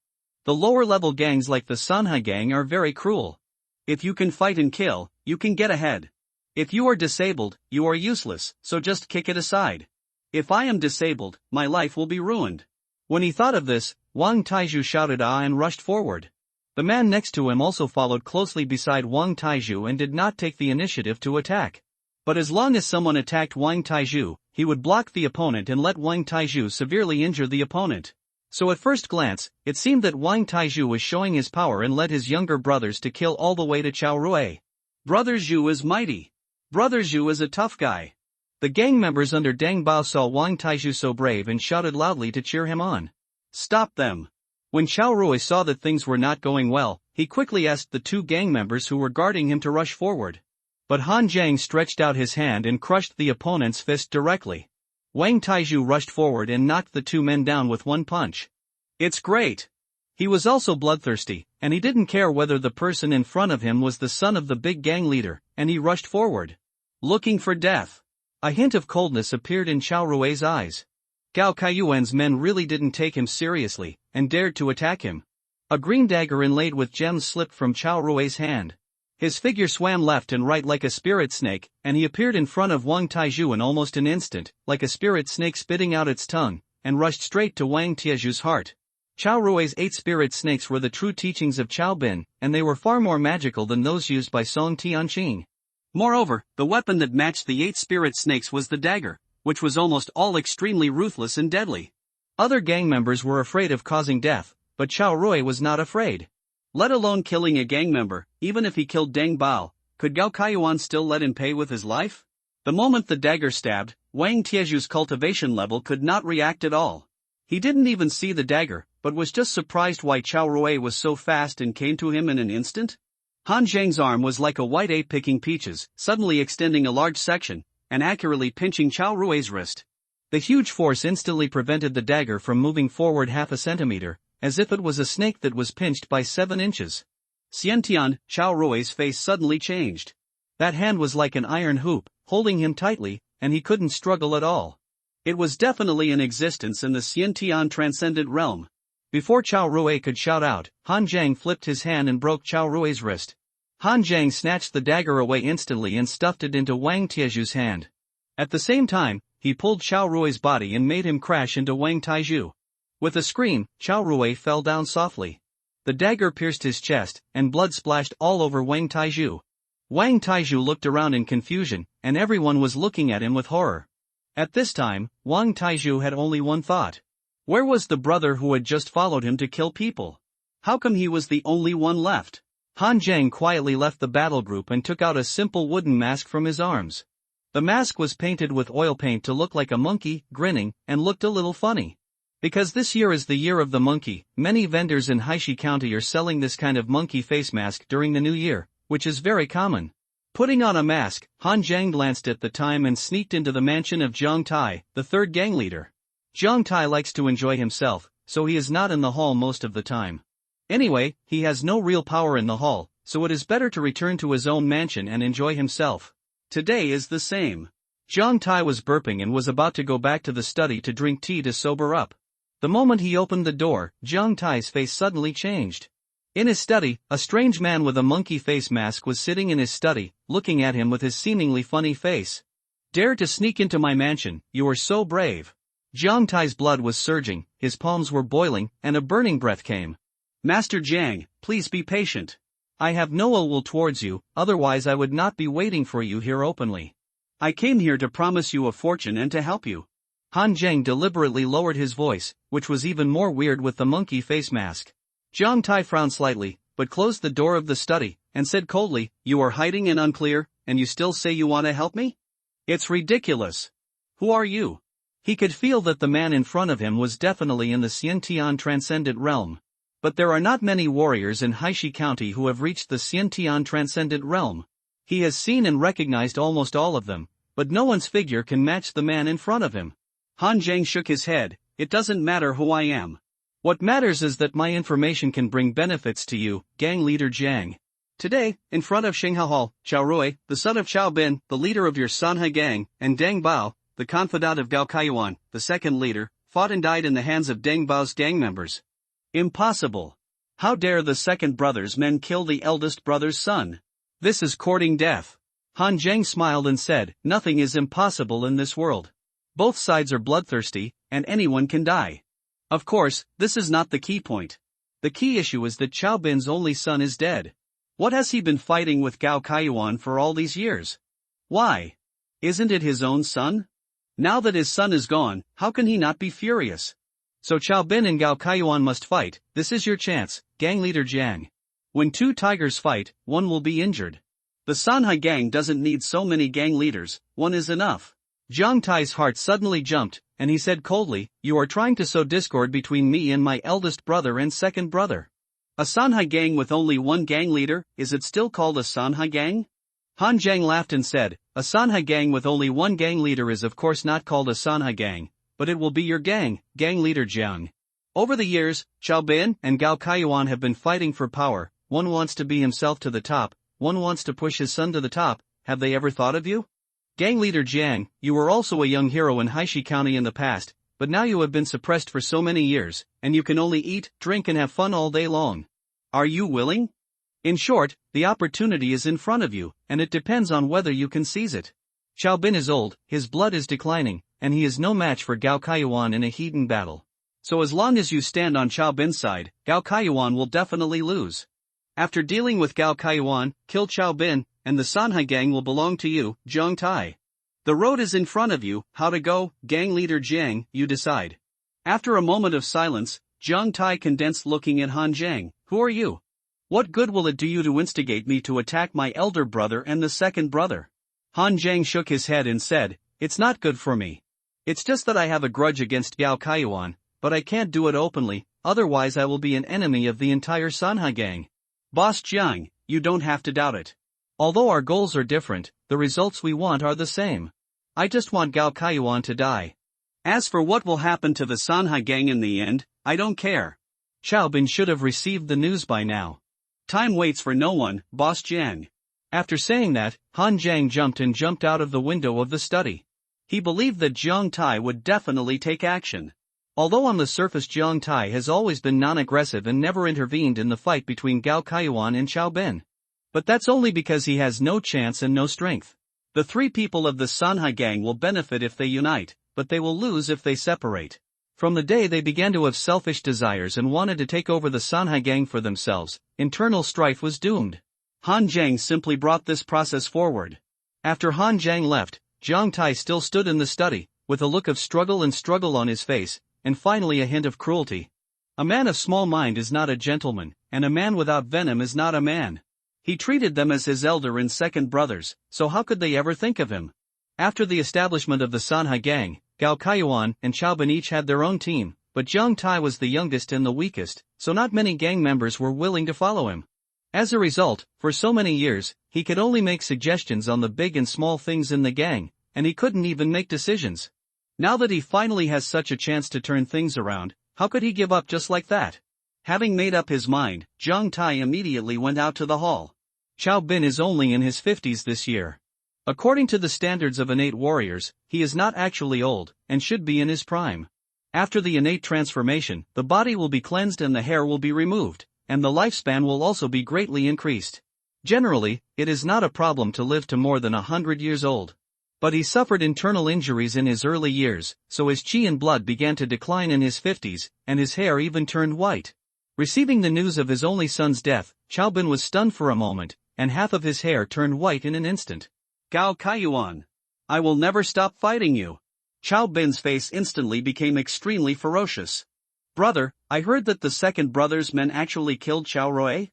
The lower-level gangs like the Sanhai gang are very cruel. If you can fight and kill, you can get ahead. If you are disabled, you are useless, so just kick it aside. If I am disabled, my life will be ruined. When he thought of this, Wang Taizhu shouted "Ah" and rushed forward. The man next to him also followed closely beside Wang Taizhu and did not take the initiative to attack. But as long as someone attacked Wang Taizhu, he would block the opponent and let Wang Taizhu severely injure the opponent. So at first glance, it seemed that Wang Taizhu was showing his power and led his younger brothers to kill all the way to Chao Rui. Brother Zhu is mighty. Brother Zhu is a tough guy. The gang members under Deng Bao saw Wang Taizhu so brave and shouted loudly to cheer him on. Stop them. When Chao Rui saw that things were not going well, he quickly asked the two gang members who were guarding him to rush forward. But Han Zhang stretched out his hand and crushed the opponent's fist directly. Wang Taizhu rushed forward and knocked the two men down with one punch. It's great. He was also bloodthirsty, and he didn't care whether the person in front of him was the son of the big gang leader, and he rushed forward, looking for death. A hint of coldness appeared in Chao Rui's eyes. Gao Kaiyuan's men really didn't take him seriously, and dared to attack him. A green dagger inlaid with gems slipped from Chao Rui's hand. His figure swam left and right like a spirit snake, and he appeared in front of Wang Taizhu in almost an instant, like a spirit snake spitting out its tongue, and rushed straight to Wang Taizhu's heart. Chao Rui's 8 spirit snakes were the true teachings of Chao Bin, and they were far more magical than those used by Song Tianqing. Moreover, the weapon that matched the 8 spirit snakes was the dagger, which was almost all extremely ruthless and deadly. Other gang members were afraid of causing death, but Chao Rui was not afraid. Let alone killing a gang member, even if he killed Deng Bao, could Gao Kaiyuan still let him pay with his life? The moment the dagger stabbed, Wang Tiezhu's cultivation level could not react at all. He didn't even see the dagger, but was just surprised why Chao Rui was so fast and came to him in an instant. Han Zheng's arm was like a white ape picking peaches, suddenly extending a large section, and accurately pinching Chao Rui's wrist. The huge force instantly prevented the dagger from moving forward half a centimeter, as if it was a snake that was pinched by 7 inches. Xiantian, Chao Rui's face suddenly changed. That hand was like an iron hoop, holding him tightly, and he couldn't struggle at all. It was definitely in existence in the Xiantian transcendent realm. Before Chao Rui could shout out, Han Zheng flipped his hand and broke Chao Rui's wrist. Han Zheng snatched the dagger away instantly and stuffed it into Wang Tiezhu's hand. At the same time, he pulled Chao Rui's body and made him crash into Wang Taizhu. With a scream, Chao Rui fell down softly. The dagger pierced his chest, and blood splashed all over Wang Taizhu. Wang Taizhu looked around in confusion, and everyone was looking at him with horror. At this time, Wang Taizhu had only one thought. Where was the brother who had just followed him to kill people? How come he was the only one left? Han Zheng quietly left the battle group and took out a simple wooden mask from his arms. The mask was painted with oil paint to look like a monkey, grinning, and looked a little funny. Because this year is the year of the monkey, many vendors in Haishi County are selling this kind of monkey face mask during the new year, which is very common. Putting on a mask, Han Zheng glanced at the time and sneaked into the mansion of Zhang Tai, the third gang leader. Zhang Tai likes to enjoy himself, so he is not in the hall most of the time. Anyway, he has no real power in the hall, so it is better to return to his own mansion and enjoy himself. Today is the same. Zhang Tai was burping and was about to go back to the study to drink tea to sober up. The moment he opened the door, Zhang Tai's face suddenly changed. In his study, a strange man with a monkey face mask was sitting in his study, looking at him with his seemingly funny face. Dare to sneak into my mansion, you are so brave. Zhang Tai's blood was surging, his palms were boiling, and a burning breath came. Master Jiang, please be patient. I have no ill will towards you, otherwise I would not be waiting for you here openly. I came here to promise you a fortune and to help you. Han Zheng deliberately lowered his voice, which was even more weird with the monkey face mask. Zhang Tai frowned slightly, but closed the door of the study, and said coldly, You are hiding and unclear, and you still say you want to help me? It's ridiculous. Who are you? He could feel that the man in front of him was definitely in the Xiantian transcendent realm. But there are not many warriors in Haishi County who have reached the Xiantian transcendent realm. He has seen and recognized almost all of them, but no one's figure can match the man in front of him. Han Zheng shook his head. It doesn't matter who I am. What matters is that my information can bring benefits to you, gang leader Jiang. Today, in front of Xinghao Hall, Chao Rui, the son of Chao Bin, the leader of your Sanhai gang, and Deng Bao, the confidant of Gao Kaiyuan, the second leader, fought and died in the hands of Deng Bao's gang members. Impossible. How dare the second brother's men kill the eldest brother's son? This is courting death. Han Zheng smiled and said, Nothing is impossible in this world. Both sides are bloodthirsty, and anyone can die. Of course, this is not the key point. The key issue is that Chao Bin's only son is dead. What has he been fighting with Gao Kaiyuan for all these years? Why? Isn't it his own son? Now that his son is gone, how can he not be furious? So Chao Bin and Gao Kaiyuan must fight. This is your chance, gang leader Jiang. When 2 tigers fight, one will be injured. The Sanhai gang doesn't need so many gang leaders, one is enough. Zhang Tai's heart suddenly jumped, and he said coldly, You are trying to sow discord between me and my eldest brother and second brother. A Sanhai gang with only one gang leader, is it still called a Sanhai gang? Han Zheng laughed and said, A Sanha gang with only one gang leader is of course not called a Sanha gang, but it will be your gang leader Jiang. Over the years, Chao Bin and Gao Kaiyuan have been fighting for power. One wants to be himself to the top, one wants to push his son to the top. Have they ever thought of you? Gang leader Jiang, you were also a young hero in Haishi County in the past, but now you have been suppressed for so many years, and you can only eat, drink and have fun all day long. Are you willing? In short, the opportunity is in front of you, and it depends on whether you can seize it. Chao Bin is old, his blood is declining, and he is no match for Gao Kaiyuan in a heated battle. So as long as you stand on Chao Bin's side, Gao Kaiyuan will definitely lose. After dealing with Gao Kaiyuan, kill Chao Bin, and the Sanhai gang will belong to you, Zhang Tai. The road is in front of you, how to go, gang leader Jiang, you decide. After a moment of silence, Zhang Tai condensed looking at Han Jiang, who are you? What good will it do you to instigate me to attack my elder brother and the second brother? Han Jiang shook his head and said, it's not good for me. It's just that I have a grudge against Gao Kaiyuan, but I can't do it openly, otherwise I will be an enemy of the entire Sanhai gang. Boss Jiang, you don't have to doubt it. Although our goals are different, the results we want are the same. I just want Gao Kaiyuan to die. As for what will happen to the Sanhai gang in the end, I don't care. Chao Bin should have received the news by now. Time waits for no one, Boss Jiang. After saying that, Han Jiang jumped out of the window of the study. He believed that Zhang Tai would definitely take action. Although on the surface Zhang Tai has always been non-aggressive and never intervened in the fight between Gao Kaiyuan and Chao Bin. But that's only because he has no chance and no strength. The three people of the Sanhai gang will benefit if they unite, but they will lose if they separate. From the day they began to have selfish desires and wanted to take over the Sanhai gang for themselves, internal strife was doomed. Han Jiang simply brought this process forward. After Han Jiang left, Zhang Tai still stood in the study, with a look of struggle on his face, and finally a hint of cruelty. A man of small mind is not a gentleman, and a man without venom is not a man. He treated them as his elder and second brothers, so how could they ever think of him? After the establishment of the Sanhai gang, Gao Kaiyuan and Chao Bin each had their own team, but Zhang Tai was the youngest and the weakest, so not many gang members were willing to follow him. As a result, for so many years, he could only make suggestions on the big and small things in the gang, and he couldn't even make decisions. Now that he finally has such a chance to turn things around, how could he give up just like that? Having made up his mind, Zhang Tai immediately went out to the hall. Chao Bin is only in his 50s this year. According to the standards of innate warriors, he is not actually old, and should be in his prime. After the innate transformation, the body will be cleansed and the hair will be removed, and the lifespan will also be greatly increased. Generally, it is not a problem to live to more than 100 years old. But he suffered internal injuries in his early years, so his chi and blood began to decline in his 50s, and his hair even turned white. Receiving the news of his only son's death, Chao Bin was stunned for a moment, and half of his hair turned white in an instant. Gao Kaiyuan, I will never stop fighting you. Chao Bin's face instantly became extremely ferocious. Brother, I heard that the second brother's men actually killed Chao Rui?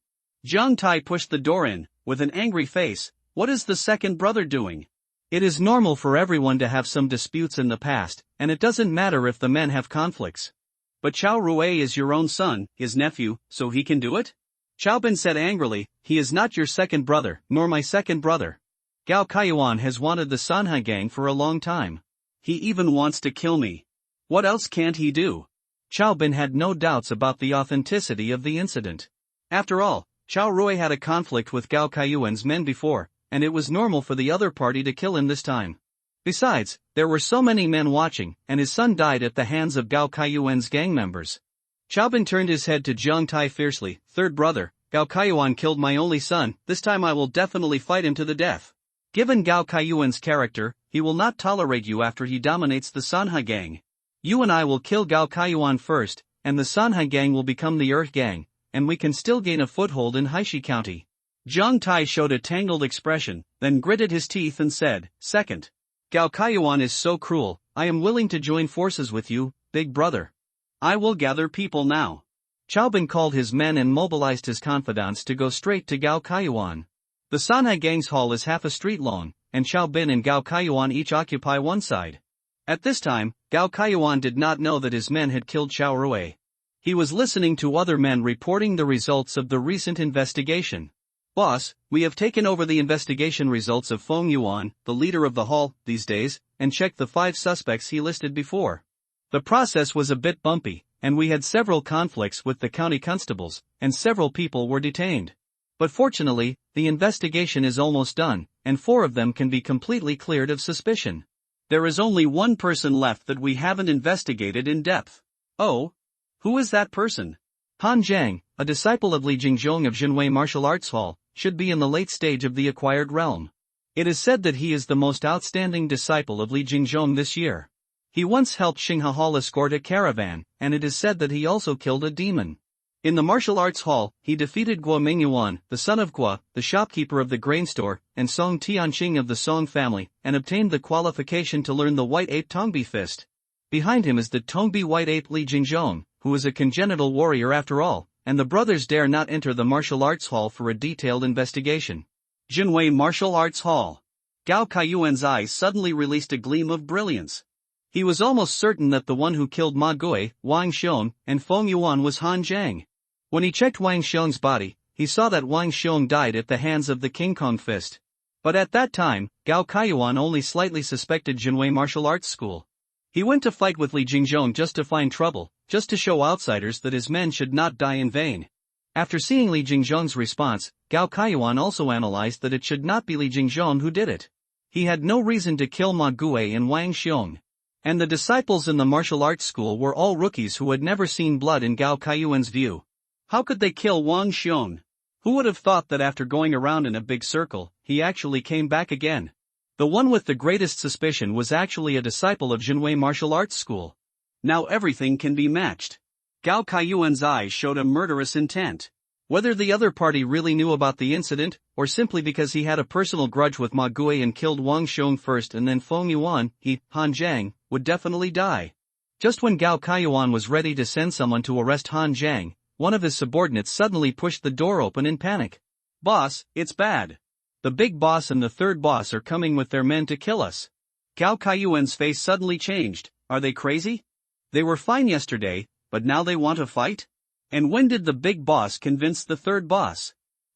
Zhang Tai pushed the door in, with an angry face. What is the second brother doing? It is normal for everyone to have some disputes in the past, and it doesn't matter if the men have conflicts. But Chao Rui is your own son, his nephew, so he can do it? Chao Bin said angrily, he is not your second brother, nor my second brother. Gao Kaiyuan has wanted the Sanhai gang for a long time. He even wants to kill me. What else can't he do? Chao Bin had no doubts about the authenticity of the incident. After all, Chao Rui had a conflict with Gao Kaiyuan's men before, and it was normal for the other party to kill him this time. Besides, there were so many men watching, and his son died at the hands of Gao Kaiyuan's gang members. Chao Bin turned his head to Zhang Tai fiercely. Third brother, Gao Kaiyuan killed my only son, this time I will definitely fight him to the death. Given Gao Kaiyuan's character, he will not tolerate you after he dominates the Sanhai gang. You and I will kill Gao Kaiyuan first, and the Sanhai gang will become the Earth gang, and we can still gain a foothold in Haishi County. Zhang Tai showed a tangled expression, then gritted his teeth and said, Second. Gao Kaiyuan is so cruel, I am willing to join forces with you, big brother. I will gather people now. Chao Bin called his men and mobilized his confidants to go straight to Gao Kaiyuan. The Sanhai gang's hall is half a street long, and Chao Bin and Gao Kaiyuan each occupy one side. At this time, Gao Kaiyuan did not know that his men had killed Chao Rui. He was listening to other men reporting the results of the recent investigation. Boss, we have taken over the investigation results of Feng Yuan, the leader of the hall, these days, and checked the 5 suspects he listed before. The process was a bit bumpy, and we had several conflicts with the county constables, and several people were detained. But fortunately, the investigation is almost done, and 4 of them can be completely cleared of suspicion. There is only one person left that we haven't investigated in depth. Oh? Who is that person? Han Jiang, a disciple of Li Jingzhong of Jinwei Martial Arts Hall, should be in the late stage of the acquired realm. It is said that he is the most outstanding disciple of Li Jingzhong this year. He once helped Xinghe Hall escort a caravan, and it is said that he also killed a demon. In the martial arts hall, he defeated Guo Mingyuan, the son of Guo, the shopkeeper of the grain store, and Song Tianqing of the Song family, and obtained the qualification to learn the White Ape Tongbi fist. Behind him is the Tongbi White Ape Li Jingzhong, who is a congenital warrior after all, and the brothers dare not enter the martial arts hall for a detailed investigation. Jinwei Martial Arts Hall. Gao Kaiyuan's eyes suddenly released a gleam of brilliance. He was almost certain that the one who killed Ma Gui, Wang Xiong, and Feng Yuan was Han Jiang. When he checked Wang Xiong's body, he saw that Wang Xiong died at the hands of the King Kong fist. But at that time, Gao Kaiyuan only slightly suspected Jinwei Martial Arts School. He went to fight with Li Jingzhong just to find trouble, just to show outsiders that his men should not die in vain. After seeing Li Jingzhong's response, Gao Kaiyuan also analyzed that it should not be Li Jingzhong who did it. He had no reason to kill Ma Gui and Wang Xiong. And the disciples in the martial arts school were all rookies who had never seen blood in Gao Kaiyuan's view. How could they kill Wang Xiong? Who would have thought that after going around in a big circle, he actually came back again? The one with the greatest suspicion was actually a disciple of Jinwei Martial Arts School. Now everything can be matched. Gao Kaiyuan's eyes showed a murderous intent. Whether the other party really knew about the incident, or simply because he had a personal grudge with Ma Gui and killed Wang Xiong first and then Feng Yuan, he, Han Jiang, would definitely die. Just when Gao Kaiyuan was ready to send someone to arrest Han Jiang, one of his subordinates suddenly pushed the door open in panic. "Boss, it's bad. The big boss and the third boss are coming with their men to kill us." Gao Kaiyuan's face suddenly changed. Are they crazy? They were fine yesterday, but now they want to fight? And when did the big boss convince the third boss?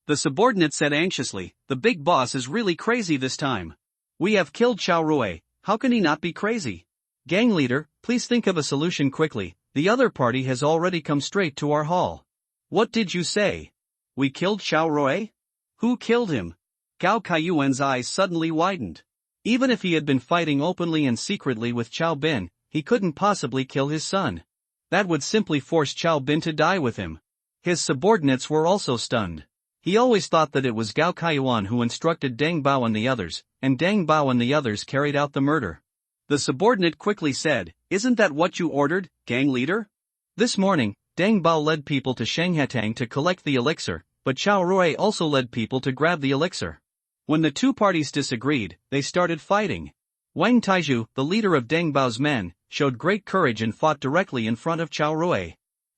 The subordinate said anxiously, "The big boss is really crazy this time. We have killed Chao Rui, how can he not be crazy? Gang leader, please think of a solution quickly, the other party has already come straight to our hall." "What did you say? We killed Chao Rui? Who killed him?" Gao Kaiyuan's eyes suddenly widened. Even if he had been fighting openly and secretly with Chao Bin, he couldn't possibly kill his son. That would simply force Chao Bin to die with him. His subordinates were also stunned. He always thought that it was Gao Kaiyuan who instructed Deng Bao and the others, and Deng Bao and the others carried out the murder. The subordinate quickly said, "Isn't that what you ordered, gang leader?" This morning, Deng Bao led people to Shenghetang to collect the elixir, but Chao Rui also led people to grab the elixir. When the two parties disagreed, they started fighting. Wang Taizhu, the leader of Deng Bao's men, showed great courage and fought directly in front of Chao Rui.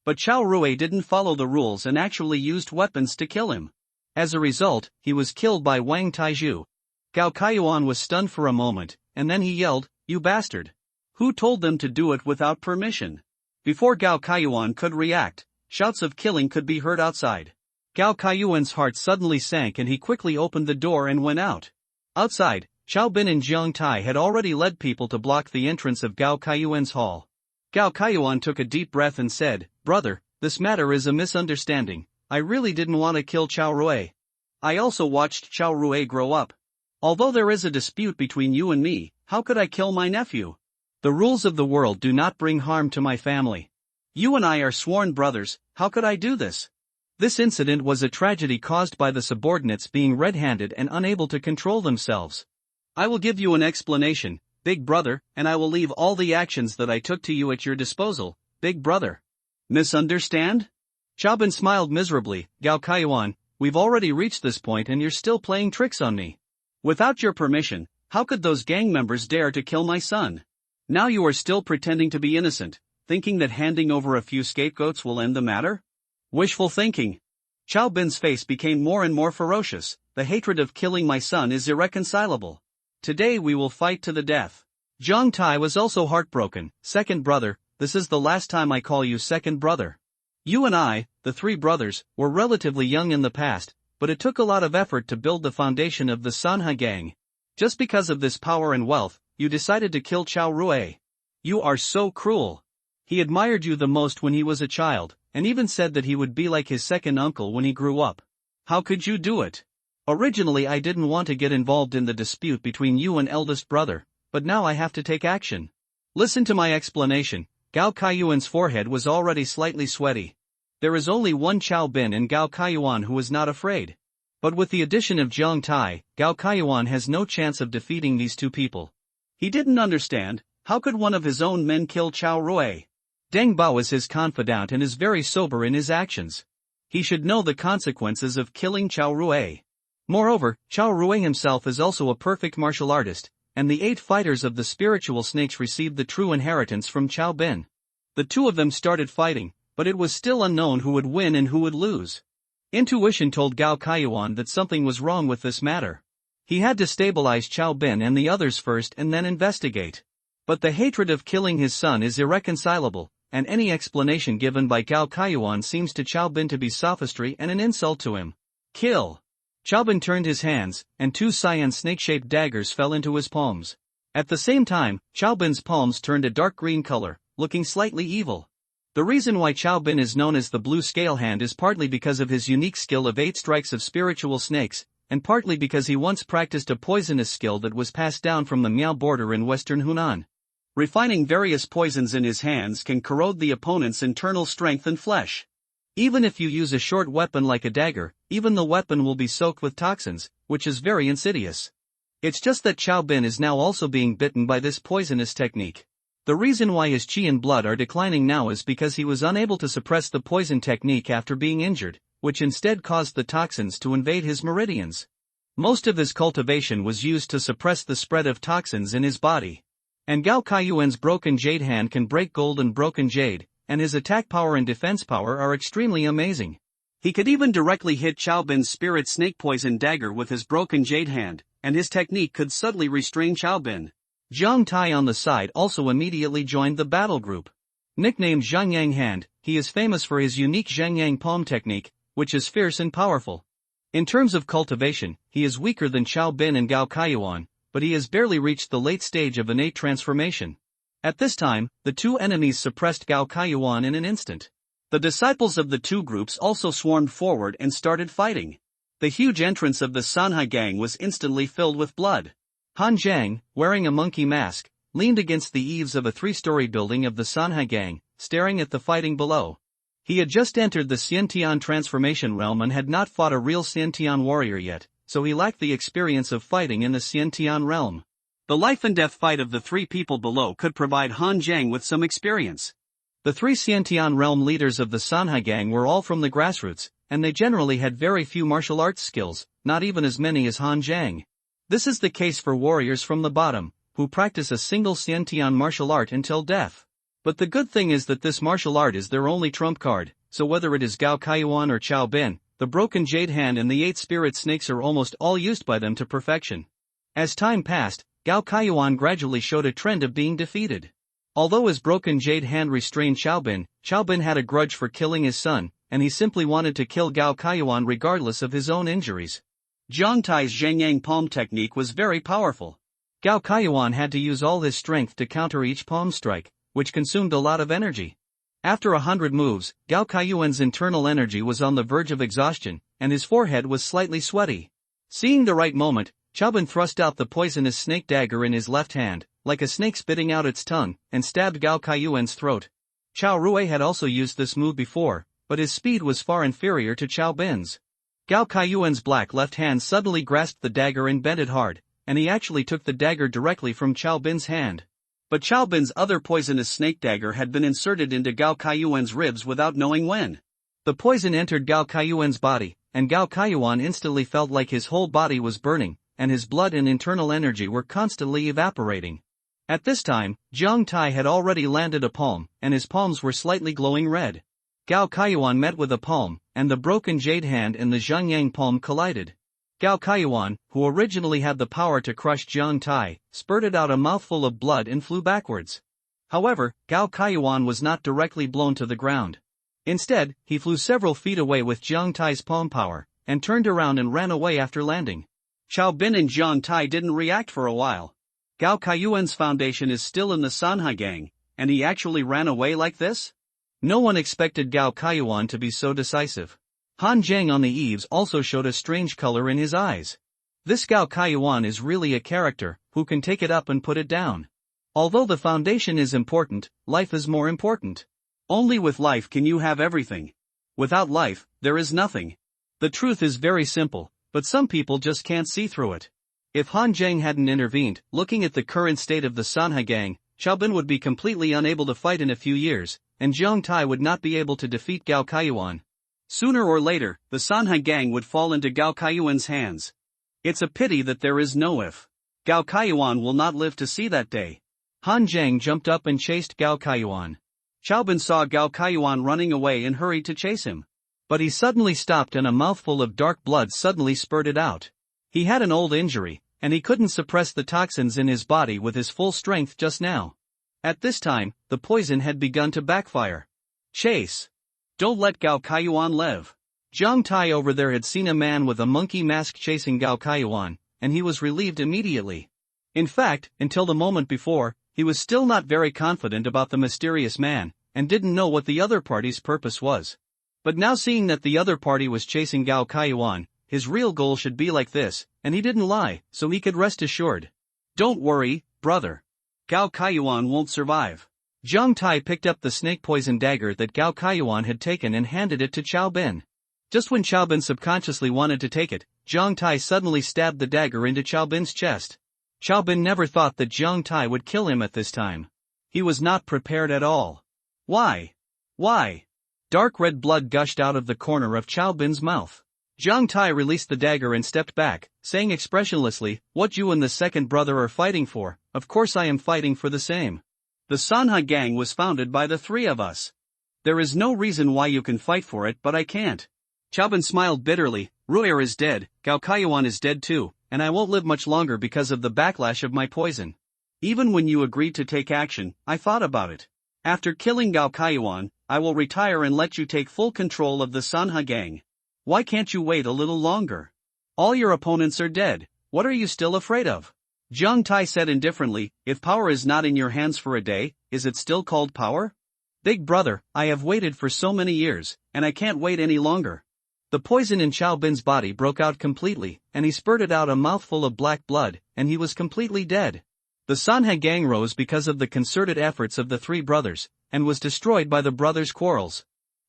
But Chao Rui didn't follow the rules and actually used weapons to kill him. As a result, he was killed by Wang Taizhu. Gao Kaiyuan was stunned for a moment, and then he yelled, "You bastard! Who told them to do it without permission?" Before Gao Kaiyuan could react, shouts of killing could be heard outside. Gao Kaiyuan's heart suddenly sank and he quickly opened the door and went out. Outside, Chao Bin and Jiang Tai had already led people to block the entrance of Gao Kaiyuan's hall. Gao Kaiyuan took a deep breath and said, "Brother, this matter is a misunderstanding. I really didn't want to kill Chao Rui. I also watched Chao Rui grow up. Although there is a dispute between you and me, how could I kill my nephew? The rules of the world do not bring harm to my family. You and I are sworn brothers, how could I do this?" This incident was a tragedy caused by the subordinates being red-handed and unable to control themselves. "I will give you an explanation, big brother, and I will leave all the actions that I took to you at your disposal, big brother." "Misunderstand?" Chao Bin smiled miserably. "Gao Kaiyuan, we've already reached this point and you're still playing tricks on me. Without your permission, how could those gang members dare to kill my son? Now you are still pretending to be innocent, thinking that handing over a few scapegoats will end the matter? Wishful thinking." Chao Bin's face became more and more ferocious. "The hatred of killing my son is irreconcilable. Today we will fight to the death." Jiang Tai was also heartbroken. "Second brother, this is the last time I call you second brother. You and I, the three brothers, were relatively young in the past, but it took a lot of effort to build the foundation of the Sanha gang. Just because of this power and wealth, you decided to kill Chao Rui. You are so cruel. He admired you the most when he was a child, and even said that he would be like his second uncle when he grew up. How could you do it? Originally I didn't want to get involved in the dispute between you and eldest brother, but now I have to take action. Listen to my explanation. Gao Kaiyuan's forehead was already slightly sweaty. There is only one Chao Bin and Gao Kaiyuan who is not afraid. But with the addition of Zhang Tai, Gao Kaiyuan has no chance of defeating these two people. He didn't understand, how could one of his own men kill Chao Rui? Deng Bao is his confidant and is very sober in his actions. He should know the consequences of killing Chao Rui. Moreover, Chao Rui himself is also a perfect martial artist, and the 8 fighters of the spiritual snakes received the true inheritance from Chao Bin. The two of them started fighting, but it was still unknown who would win and who would lose. Intuition told Gao Kaiyuan that something was wrong with this matter. He had to stabilize Chao Bin and the others first and then investigate. But the hatred of killing his son is irreconcilable, and any explanation given by Gao Kaiyuan seems to Chao Bin to be sophistry and an insult to him. Kill! Chao Bin turned his hands, and 2 cyan snake-shaped daggers fell into his palms. At the same time, Chao Bin's palms turned a dark green color, looking slightly evil. The reason why Chao Bin is known as the Blue Scale Hand is partly because of his unique skill of 8 strikes of spiritual snakes, and partly because he once practiced a poisonous skill that was passed down from the Miao border in western Hunan. Refining various poisons in his hands can corrode the opponent's internal strength and flesh. Even if you use a short weapon like a dagger, even the weapon will be soaked with toxins, which is very insidious. It's just that Chao Bin is now also being bitten by this poisonous technique. The reason why his qi and blood are declining now is because he was unable to suppress the poison technique after being injured, which instead caused the toxins to invade his meridians. Most of his cultivation was used to suppress the spread of toxins in his body. And Gao Kaiyuan's broken jade hand can break gold and broken jade, and his attack power and defense power are extremely amazing. He could even directly hit Chao Bin's spirit snake poison dagger with his broken jade hand, and his technique could subtly restrain Chao Bin. Zhang Tai on the side also immediately joined the battle group. Nicknamed Zhangyang Hand, he is famous for his unique Zhangyang palm technique, which is fierce and powerful. In terms of cultivation, he is weaker than Chao Bin and Gao Kaiyuan, but he has barely reached the late stage of innate transformation. At this time, the two enemies suppressed Gao Kaiyuan in an instant. The disciples of the two groups also swarmed forward and started fighting. The huge entrance of the Sanhai gang was instantly filled with blood. Han Zhang, wearing a monkey mask, leaned against the eaves of a 3-story building of the Sanhai gang, staring at the fighting below. He had just entered the Xiantian transformation realm and had not fought a real Xiantian warrior yet, so he lacked the experience of fighting in the Xiantian realm. The life-and-death fight of the 3 people below could provide Han Zhang with some experience. The 3 Xiantian realm leaders of the Sanhai gang were all from the grassroots, and they generally had very few martial arts skills, not even as many as Han Zhang. This is the case for warriors from the bottom, who practice a single Xiantian martial art until death. But the good thing is that this martial art is their only trump card, so whether it is Gao Kaiyuan or Chao Bin, the broken jade hand and the 8 spirit snakes are almost all used by them to perfection. As time passed, Gao Kaiyuan gradually showed a trend of being defeated. Although his broken jade hand restrained Chao Bin had a grudge for killing his son, and he simply wanted to kill Gao Kaiyuan regardless of his own injuries. Zhang Tai's Zhangyang palm technique was very powerful. Gao Kaiyuan had to use all his strength to counter each palm strike, which consumed a lot of energy. After 100 moves, Gao Kaiyuan's internal energy was on the verge of exhaustion, and his forehead was slightly sweaty. Seeing the right moment, Chao Bin thrust out the poisonous snake dagger in his left hand, like a snake spitting out its tongue, and stabbed Gao Kaiyuan's throat. Chao Rui had also used this move before, but his speed was far inferior to Chao Bin's. Gao Kaiyuan's black left hand suddenly grasped the dagger and bent it hard, and he actually took the dagger directly from Chao Bin's hand. But Chao Bin's other poisonous snake dagger had been inserted into Gao Kaiyuan's ribs without knowing when. The poison entered Gao Kaiyuan's body, and Gao Kaiyuan instantly felt like his whole body was burning, and his blood and internal energy were constantly evaporating. At this time, Zhang Tai had already landed a palm, and his palms were slightly glowing red. Gao Kaiyuan met with a palm, and the broken jade hand and the Zhangyang palm collided. Gao Kaiyuan, who originally had the power to crush Zhang Tai, spurted out a mouthful of blood and flew backwards. However, Gao Kaiyuan was not directly blown to the ground. Instead, he flew several feet away with Zhang Tai's palm power, and turned around and ran away after landing. Chao Bin and Jiang Tai didn't react for a while. Gao Kaiyuan's foundation is still in the Sanhai gang, and he actually ran away like this? No one expected Gao Kaiyuan to be so decisive. Han Zhang on the eaves also showed a strange color in his eyes. This Gao Kaiyuan is really a character, who can take it up and put it down. Although the foundation is important, life is more important. Only with life can you have everything. Without life, there is nothing. The truth is very simple, but some people just can't see through it. If Han Zhang hadn't intervened, looking at the current state of the Sanhai gang, Chao Bin would be completely unable to fight in a few years, and Jiang Tai would not be able to defeat Gao Kaiyuan. Sooner or later, the Sanhai gang would fall into Gao Kaiyuan's hands. It's a pity that there is no if. Gao Kaiyuan will not live to see that day. Han Zhang jumped up and chased Gao Kaiyuan. Chao Bin saw Gao Kaiyuan running away and hurried to chase him. But he suddenly stopped and a mouthful of dark blood suddenly spurted out. He had an old injury, and he couldn't suppress the toxins in his body with his full strength just now. At this time, the poison had begun to backfire. Chase! Don't let Gao Kaiyuan live. Jiang Tai over there had seen a man with a monkey mask chasing Gao Kaiyuan, and he was relieved immediately. In fact, until the moment before, he was still not very confident about the mysterious man, and didn't know what the other party's purpose was. But now seeing that the other party was chasing Gao Kaiyuan, his real goal should be like this, and he didn't lie, so he could rest assured. Don't worry, brother. Gao Kaiyuan won't survive. Jiang Tai picked up the snake poison dagger that Gao Kaiyuan had taken and handed it to Chao Bin. Just when Chao Bin subconsciously wanted to take it, Jiang Tai suddenly stabbed the dagger into Chao Bin's chest. Chao Bin never thought that Jiang Tai would kill him at this time. He was not prepared at all. Why? Why? Dark red blood gushed out of the corner of Chao Bin's mouth. Jiang Tai released the dagger and stepped back, saying expressionlessly, "What you and the second brother are fighting for, of course I am fighting for the same. The Sanhai gang was founded by the three of us. There is no reason why you can fight for it but I can't." Chao Bin smiled bitterly. "Ru'er is dead, Gao Kaiyuan is dead too, and I won't live much longer because of the backlash of my poison. Even when you agreed to take action, I thought about it. After killing Gao Kaiyuan, I will retire and let you take full control of the Sanhai gang. Why can't you wait a little longer? All your opponents are dead, what are you still afraid of?" Jiang Tai said indifferently, "If power is not in your hands for a day, is it still called power? Big brother, I have waited for so many years, and I can't wait any longer." The poison in Chao Bin's body broke out completely, and he spurted out a mouthful of black blood, and he was completely dead. The Sanhai gang rose because of the concerted efforts of the three brothers, and was destroyed by the brothers' quarrels.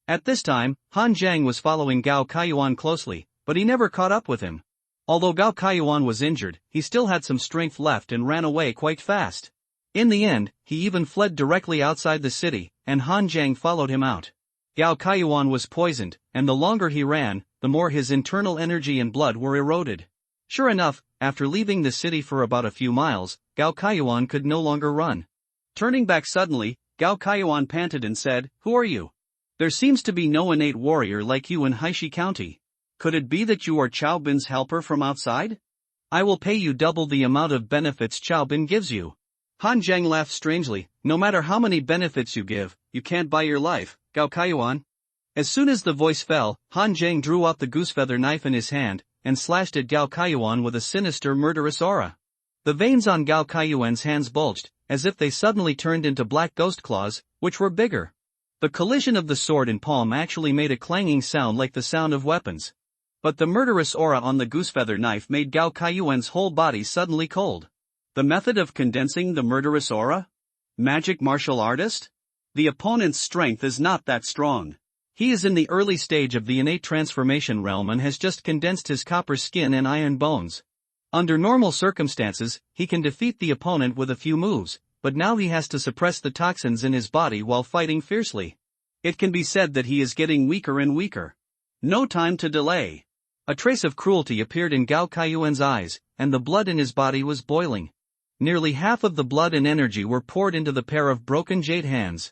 At this time, Han Zhang was following Gao Kaiyuan closely, but he never caught up with him. Although Gao Kaiyuan was injured, he still had some strength left and ran away quite fast. In the end, he even fled directly outside the city, and Han Zhang followed him out. Gao Kaiyuan was poisoned, and the longer he ran, the more his internal energy and blood were eroded. Sure enough, after leaving the city for about a few miles, Gao Kaiyuan could no longer run. Turning back suddenly, Gao Kaiyuan panted and said, "Who are you? There seems to be no innate warrior like you in Haishi County. Could it be that you are Chao Bin's helper from outside? I will pay you double the amount of benefits Chao Bin gives you." Han Zhang laughed strangely. "No matter how many benefits you give, you can't buy your life, Gao Kaiyuan." As soon as the voice fell, Han Zhang drew out the goosefeather knife in his hand, and slashed at Gao Kaiyuan with a sinister murderous aura. The veins on Gao Kaiyuan's hands bulged, as if they suddenly turned into black ghost claws, which were bigger. The collision of the sword and palm actually made a clanging sound like the sound of weapons. But the murderous aura on the goosefeather knife made Gao Kaiyuan's whole body suddenly cold. The method of condensing the murderous aura? Magic martial artist? The opponent's strength is not that strong. He is in the early stage of the innate transformation realm and has just condensed his copper skin and iron bones. Under normal circumstances, he can defeat the opponent with a few moves, but now he has to suppress the toxins in his body while fighting fiercely. It can be said that he is getting weaker and weaker. No time to delay. A trace of cruelty appeared in Gao Kaiyuan's eyes, and the blood in his body was boiling. Nearly half of the blood and energy were poured into the pair of broken jade hands.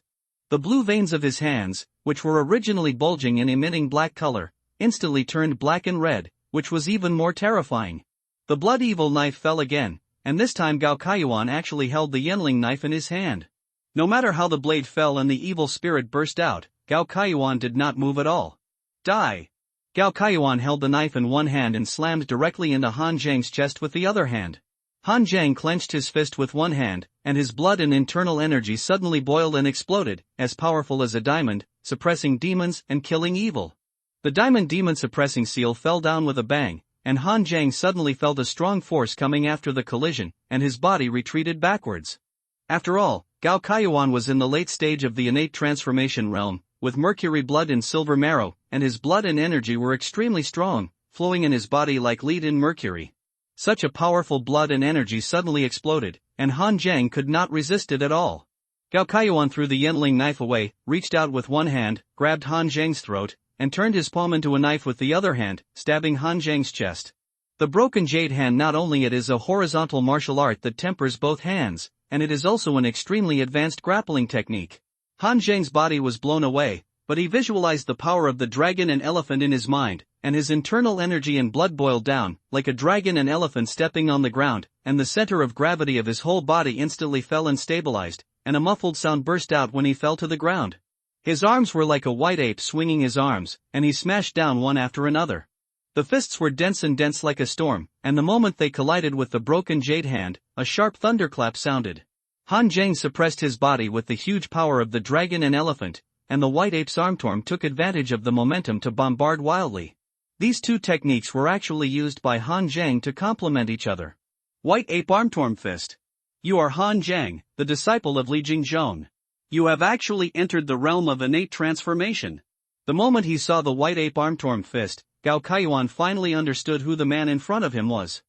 The blue veins of his hands, which were originally bulging and emitting black color, instantly turned black and red, which was even more terrifying. The blood evil knife fell again, and this time Gao Kaiyuan actually held the Yenling knife in his hand. No matter how the blade fell and the evil spirit burst out, Gao Kaiyuan did not move at all. Die! Gao Kaiyuan held the knife in one hand and slammed directly into Han Zhang's chest with the other hand. Han Zhang clenched his fist with one hand, and his blood and internal energy suddenly boiled and exploded, as powerful as a diamond, suppressing demons and killing evil. The diamond demon suppressing seal fell down with a bang, and Han Zhang suddenly felt a strong force coming after the collision, and his body retreated backwards. After all, Gao Kaiyuan was in the late stage of the innate transformation realm, with mercury blood and silver marrow, and his blood and energy were extremely strong, flowing in his body like lead in mercury. Such a powerful blood and energy suddenly exploded, and Han Zhang could not resist it at all. Gao Kaiyuan threw the Yentling knife away, reached out with one hand, grabbed Han Zhang's throat, and turned his palm into a knife with the other hand, stabbing Han Zhang's chest. The broken jade hand not only it is a horizontal martial art that tempers both hands, and it is also an extremely advanced grappling technique. Han Zhang's body was blown away, but he visualized the power of the dragon and elephant in his mind, and his internal energy and blood boiled down, like a dragon and elephant stepping on the ground, and the center of gravity of his whole body instantly fell and stabilized, and a muffled sound burst out when he fell to the ground. His arms were like a white ape swinging his arms, and he smashed down one after another. The fists were dense like a storm, and the moment they collided with the broken jade hand, a sharp thunderclap sounded. Han Zhang suppressed his body with the huge power of the dragon and elephant, and the white ape's armtorm took advantage of the momentum to bombard wildly. These two techniques were actually used by Han Zhang to complement each other. White ape armtorm fist. You are Han Zhang, the disciple of Li Jingzhong. You have actually entered the realm of innate transformation. The moment he saw the white ape armtorm fist, Gao Kaiyuan finally understood who the man in front of him was.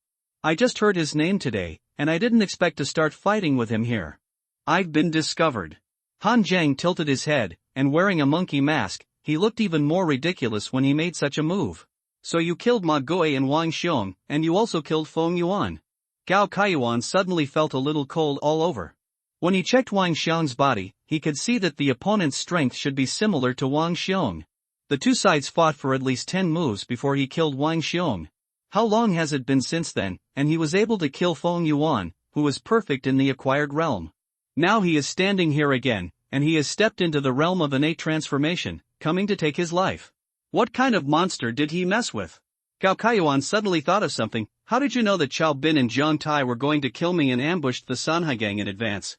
I just heard his name today, and I didn't expect to start fighting with him here. I've been discovered. Han Zhang tilted his head, and wearing a monkey mask, he looked even more ridiculous when he made such a move. So you killed Ma Gui and Wang Xiong, and you also killed Feng Yuan. Gao Kaiyuan suddenly felt a little cold all over. When he checked Wang Xiong's body, he could see that the opponent's strength should be similar to Wang Xiong. The two sides fought for at least 10 moves before he killed Wang Xiong. How long has it been since then, and he was able to kill Feng Yuan, who was perfect in the acquired realm. Now he is standing here again, and he has stepped into the realm of innate transformation, coming to take his life. What kind of monster did he mess with? Gao Kaiyuan suddenly thought of something. How did you know that Xiao Bin and Jiang Tai were going to kill me and ambushed the Sanhai gang in advance?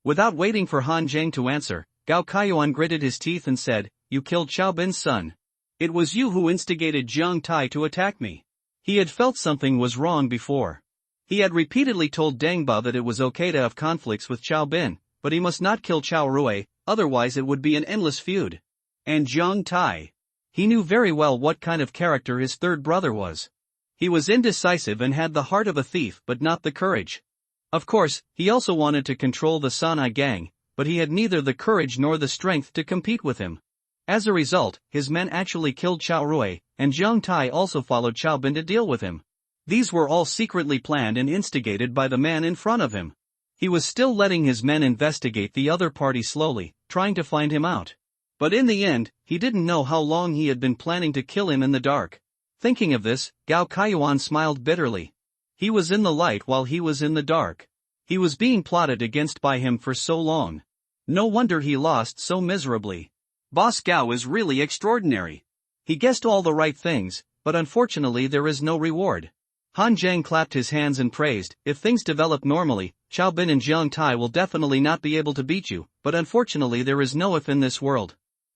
Without waiting for Han Zhang to answer, Gao Kaiyuan gritted his teeth and said, You killed Xiao Bin's son. It was you who instigated Jiang Tai to attack me. He had felt something was wrong before. He had repeatedly told Deng Bao that it was okay to have conflicts with Xiao Bin, but he must not kill Qiao Rui, otherwise it would be an endless feud. And Jiang Tai. He knew very well what kind of character his third brother was. He was indecisive and had the heart of a thief but not the courage. Of course, he also wanted to control the Sanhai gang, but he had neither the courage nor the strength to compete with him. As a result, his men actually killed Qiao Rui, and Jiang Tai also followed Xiao Bin to deal with him. These were all secretly planned and instigated by the man in front of him. He was still letting his men investigate the other party slowly, trying to find him out. But in the end, he didn't know how long he had been planning to kill him in the dark. Thinking of this, Gao Kaiyuan smiled bitterly. He was in the light while he was in the dark. He was being plotted against by him for so long. No wonder he lost so miserably. Boss Gao is really extraordinary. He guessed all the right things, but unfortunately there is no reward. Han Zhang clapped his hands and praised, If things develop normally, Xiao Bin and Jiang Tai will definitely not be able to beat you, but unfortunately there is no if in this world.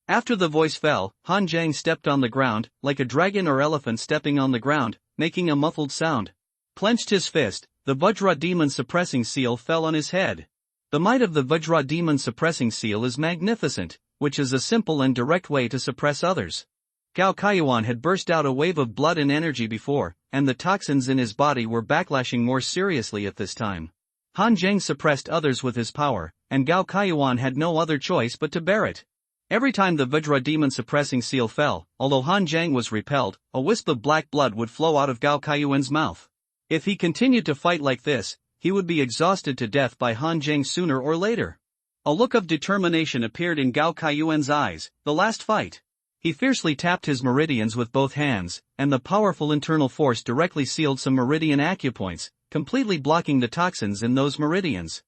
After the voice fell, Han Zhang stepped on the ground, like a dragon or elephant stepping on the ground, making a muffled sound. Clenched his fist, the Vajra demon suppressing seal fell on his head. The might of the Vajra demon suppressing seal is magnificent, which is a simple and direct way to suppress others. Gao Kaiyuan had burst out a wave of blood and energy before, and the toxins in his body were backlashing more seriously at this time. Han Zhang suppressed others with his power, and Gao Kaiyuan had no other choice but to bear it. Every time the Vajra demon suppressing seal fell, although Han Zhang was repelled, a wisp of black blood would flow out of Gao Kaiyuan's mouth. If he continued to fight like this, he would be exhausted to death by Han Zhang sooner or later. A look of determination appeared in Gao Kaiyuan's eyes. The last fight. He fiercely tapped his meridians with both hands, and the powerful internal force directly sealed some meridian acupoints, completely blocking the toxins in those meridians.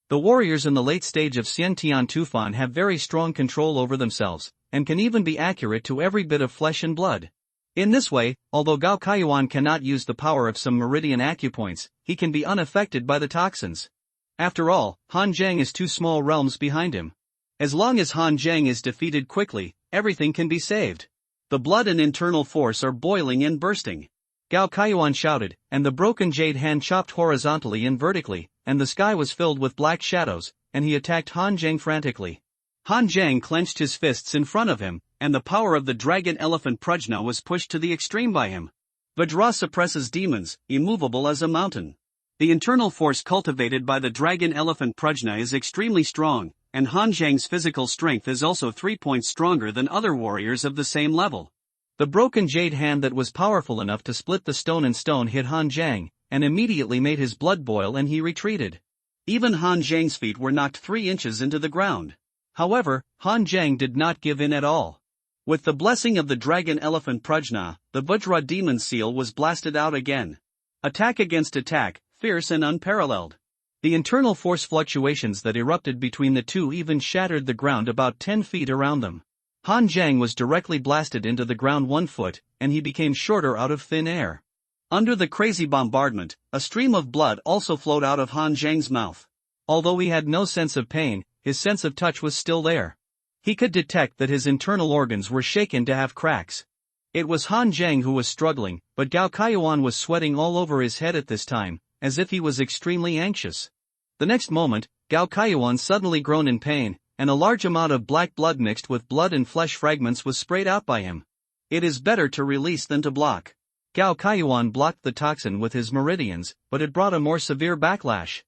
The warriors in the late stage of Xiantian Tufan have very strong control over themselves, and can even be accurate to every bit of flesh and blood. In this way, although Gao Kaiyuan cannot use the power of some meridian acupoints, he can be unaffected by the toxins. After all, Han Zheng is two small realms behind him. As long as Han Zheng is defeated quickly, everything can be saved. The blood and internal force are boiling and bursting. Gao Kaiyuan shouted, and the broken jade hand chopped horizontally and vertically, and the sky was filled with black shadows, and he attacked Han Zheng frantically. Han Zheng clenched his fists in front of him, and the power of the dragon elephant Prajna was pushed to the extreme by him. Vajra suppresses demons, immovable as a mountain. The internal force cultivated by the dragon elephant Prajna is extremely strong, and Han Zheng's physical strength is also 3 points stronger than other warriors of the same level. The broken jade hand that was powerful enough to split the stone and stone hit Han Zheng, and immediately made his blood boil and he retreated. Even Han Zheng's feet were knocked 3 inches into the ground. However, Han Zheng did not give in at all. With the blessing of the dragon elephant Prajna, the Vajra demon seal was blasted out again. Attack against attack, fierce and unparalleled. The internal force fluctuations that erupted between the two even shattered the ground about 10 feet around them. Han Zheng was directly blasted into the ground 1 foot, and he became shorter out of thin air. Under the crazy bombardment, a stream of blood also flowed out of Han Zheng's mouth. Although he had no sense of pain, his sense of touch was still there. He could detect that his internal organs were shaken to have cracks. It was Han Zheng who was struggling, but Gao Kaiyuan was sweating all over his head at this time, as if he was extremely anxious. The next moment, Gao Kaiyuan suddenly groaned in pain, and a large amount of black blood mixed with blood and flesh fragments was sprayed out by him. It is better to release than to block. Gao Kaiyuan blocked the toxin with his meridians, but it brought a more severe backlash.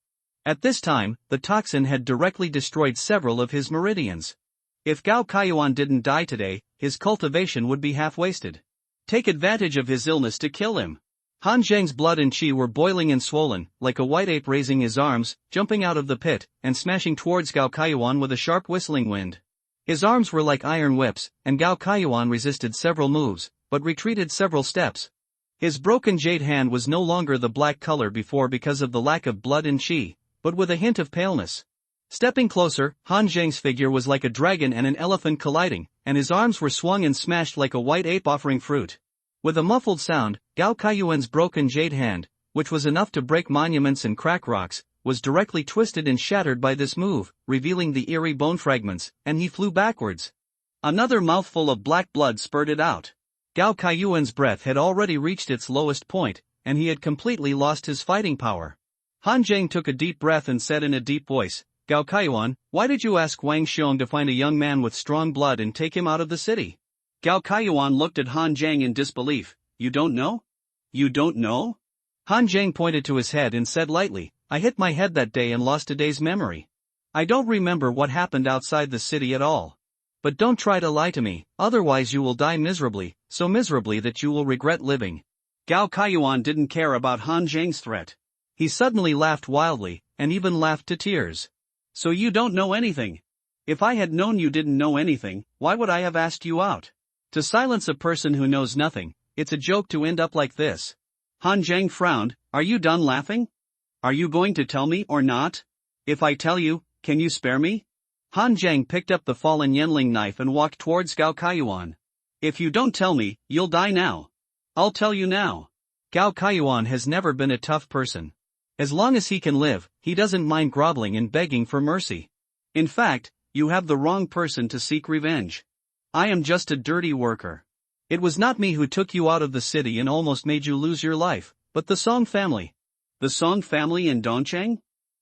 At this time, the toxin had directly destroyed several of his meridians. If Gao Kaiyuan didn't die today, his cultivation would be half wasted. Take advantage of his illness to kill him. Han Zheng's blood and qi were boiling and swollen, like a white ape raising his arms, jumping out of the pit, and smashing towards Gao Kaiyuan with a sharp whistling wind. His arms were like iron whips, and Gao Kaiyuan resisted several moves, but retreated several steps. His broken jade hand was no longer the black color before because of the lack of blood and qi, but with a hint of paleness. Stepping closer, Han Zheng's figure was like a dragon and an elephant colliding, and his arms were swung and smashed like a white ape offering fruit. With a muffled sound, Gao Kaiyuan's broken jade hand, which was enough to break monuments and crack rocks, was directly twisted and shattered by this move, revealing the eerie bone fragments, and he flew backwards. Another mouthful of black blood spurted out. Gao Kaiyuan's breath had already reached its lowest point, and he had completely lost his fighting power. Han Zheng took a deep breath and said in a deep voice, "Gao Kaiyuan, why did you ask Wang Xiong to find a young man with strong blood and take him out of the city?" Gao Kaiyuan looked at Han Zheng in disbelief. "You don't know? You don't know?" Han Zheng pointed to his head and said lightly, "I hit my head that day and lost a day's memory. I don't remember what happened outside the city at all. But don't try to lie to me, otherwise you will die miserably, so miserably that you will regret living." Gao Kaiyuan didn't care about Han Zheng's threat. He suddenly laughed wildly, and even laughed to tears. "So you don't know anything? If I had known you didn't know anything, why would I have asked you out? To silence a person who knows nothing, it's a joke to end up like this." Han Zheng frowned. "Are you done laughing? Are you going to tell me or not? If I tell you, can you spare me?" Han Zheng picked up the fallen Yenling knife and walked towards Gao Kaiyuan. "If you don't tell me, you'll die now. I'll tell you now." Gao Kaiyuan has never been a tough person. As long as he can live, he doesn't mind groveling and begging for mercy. In fact, you have the wrong person to seek revenge. I am just a dirty worker. It was not me who took you out of the city and almost made you lose your life, but the Song family. The Song family in Dongcheng?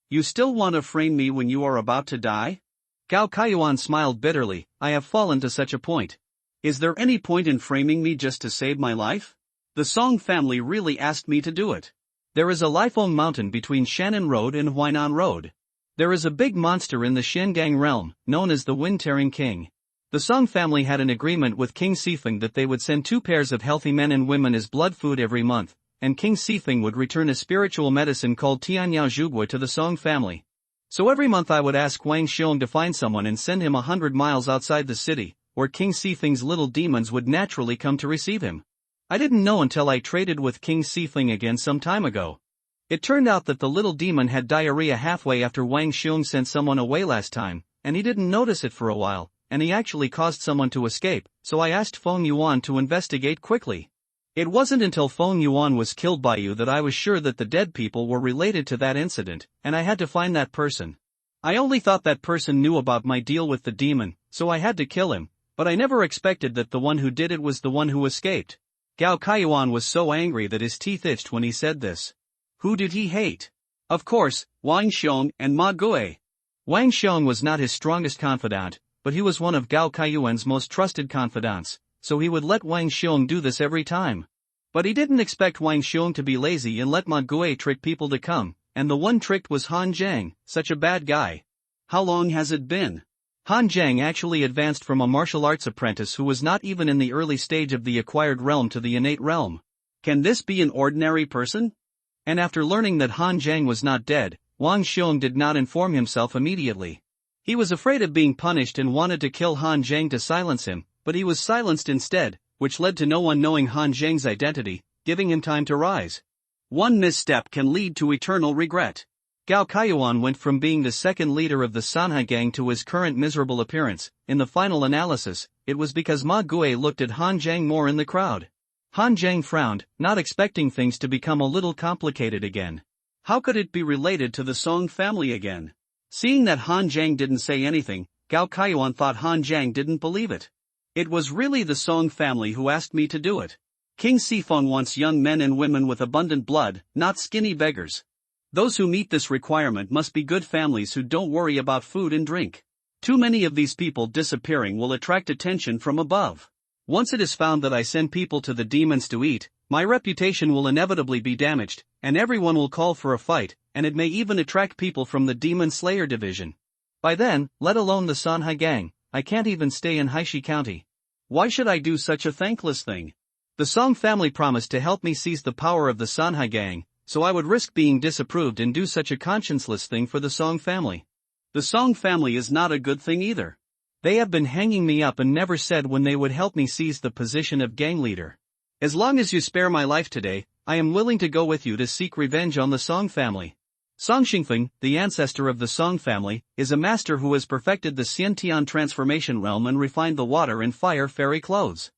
You still want to frame me when you are about to die? Gao Kaiyuan smiled bitterly. "I have fallen to such a point. Is there any point in framing me just to save my life? The Song family really asked me to do it. There is a Lifeng mountain between Shannon Road and Huainan Road. There is a big monster in the Shengang realm, known as the Wind-Tearing King. The Song family had an agreement with King Sifeng that they would send 2 pairs of healthy men and women as blood food every month, and King Sifeng would return a spiritual medicine called Tianyao Zhugua to the Song family. So every month I would ask Wang Xiong to find someone and send him 100 miles outside the city, where King Sifeng's little demons would naturally come to receive him. I didn't know until I traded with King Sifeng again some time ago. It turned out that the little demon had diarrhea halfway after Wang Xiong sent someone away last time, and he didn't notice it for a while, and he actually caused someone to escape, so I asked Feng Yuan to investigate quickly. It wasn't until Feng Yuan was killed by you that I was sure that the dead people were related to that incident, and I had to find that person. I only thought that person knew about my deal with the demon, so I had to kill him, but I never expected that the one who did it was the one who escaped. Gao Kaiyuan was so angry that his teeth itched when he said this. Who did he hate? Of course, Wang Xiong and Ma Gui. Wang Xiong was not his strongest confidant, but he was one of Gao Kaiyuan's most trusted confidants, so he would let Wang Xiong do this every time. But he didn't expect Wang Xiong to be lazy and let Ma Gui trick people to come, and the one tricked was Han Zhang, such a bad guy. How long has it been? Han Zhang actually advanced from a martial arts apprentice who was not even in the early stage of the acquired realm to the innate realm. Can this be an ordinary person? And after learning that Han Zhang was not dead, Wang Xiong did not inform himself immediately. He was afraid of being punished and wanted to kill Han Zhang to silence him, but he was silenced instead, which led to no one knowing Han Zhang's identity, giving him time to rise. One misstep can lead to eternal regret. Gao Kaiyuan went from being the second leader of the Sanhai gang to his current miserable appearance. In the final analysis, it was because Ma Gui looked at Han Zhang more in the crowd. Han Zhang frowned, not expecting things to become a little complicated again. How could it be related to the Song family again? Seeing that Han Zhang didn't say anything, Gao Kaiyuan thought Han Zhang didn't believe it. It was really the Song family who asked me to do it. King Sifeng wants young men and women with abundant blood, not skinny beggars. Those who meet this requirement must be good families who don't worry about food and drink. Too many of these people disappearing will attract attention from above. Once it is found that I send people to the demons to eat, my reputation will inevitably be damaged, and everyone will call for a fight, and it may even attract people from the Demon Slayer division. By then, let alone the Sanhai gang, I can't even stay in Haishi County. Why should I do such a thankless thing? The Song family promised to help me seize the power of the Sanhai gang, so I would risk being disapproved and do such a conscienceless thing for the Song family. The Song family is not a good thing either. They have been hanging me up and never said when they would help me seize the position of gang leader. As long as you spare my life today, I am willing to go with you to seek revenge on the Song family. Song Xingfeng, the ancestor of the Song family, is a master who has perfected the Xiantian transformation realm and refined the water and fire fairy clothes.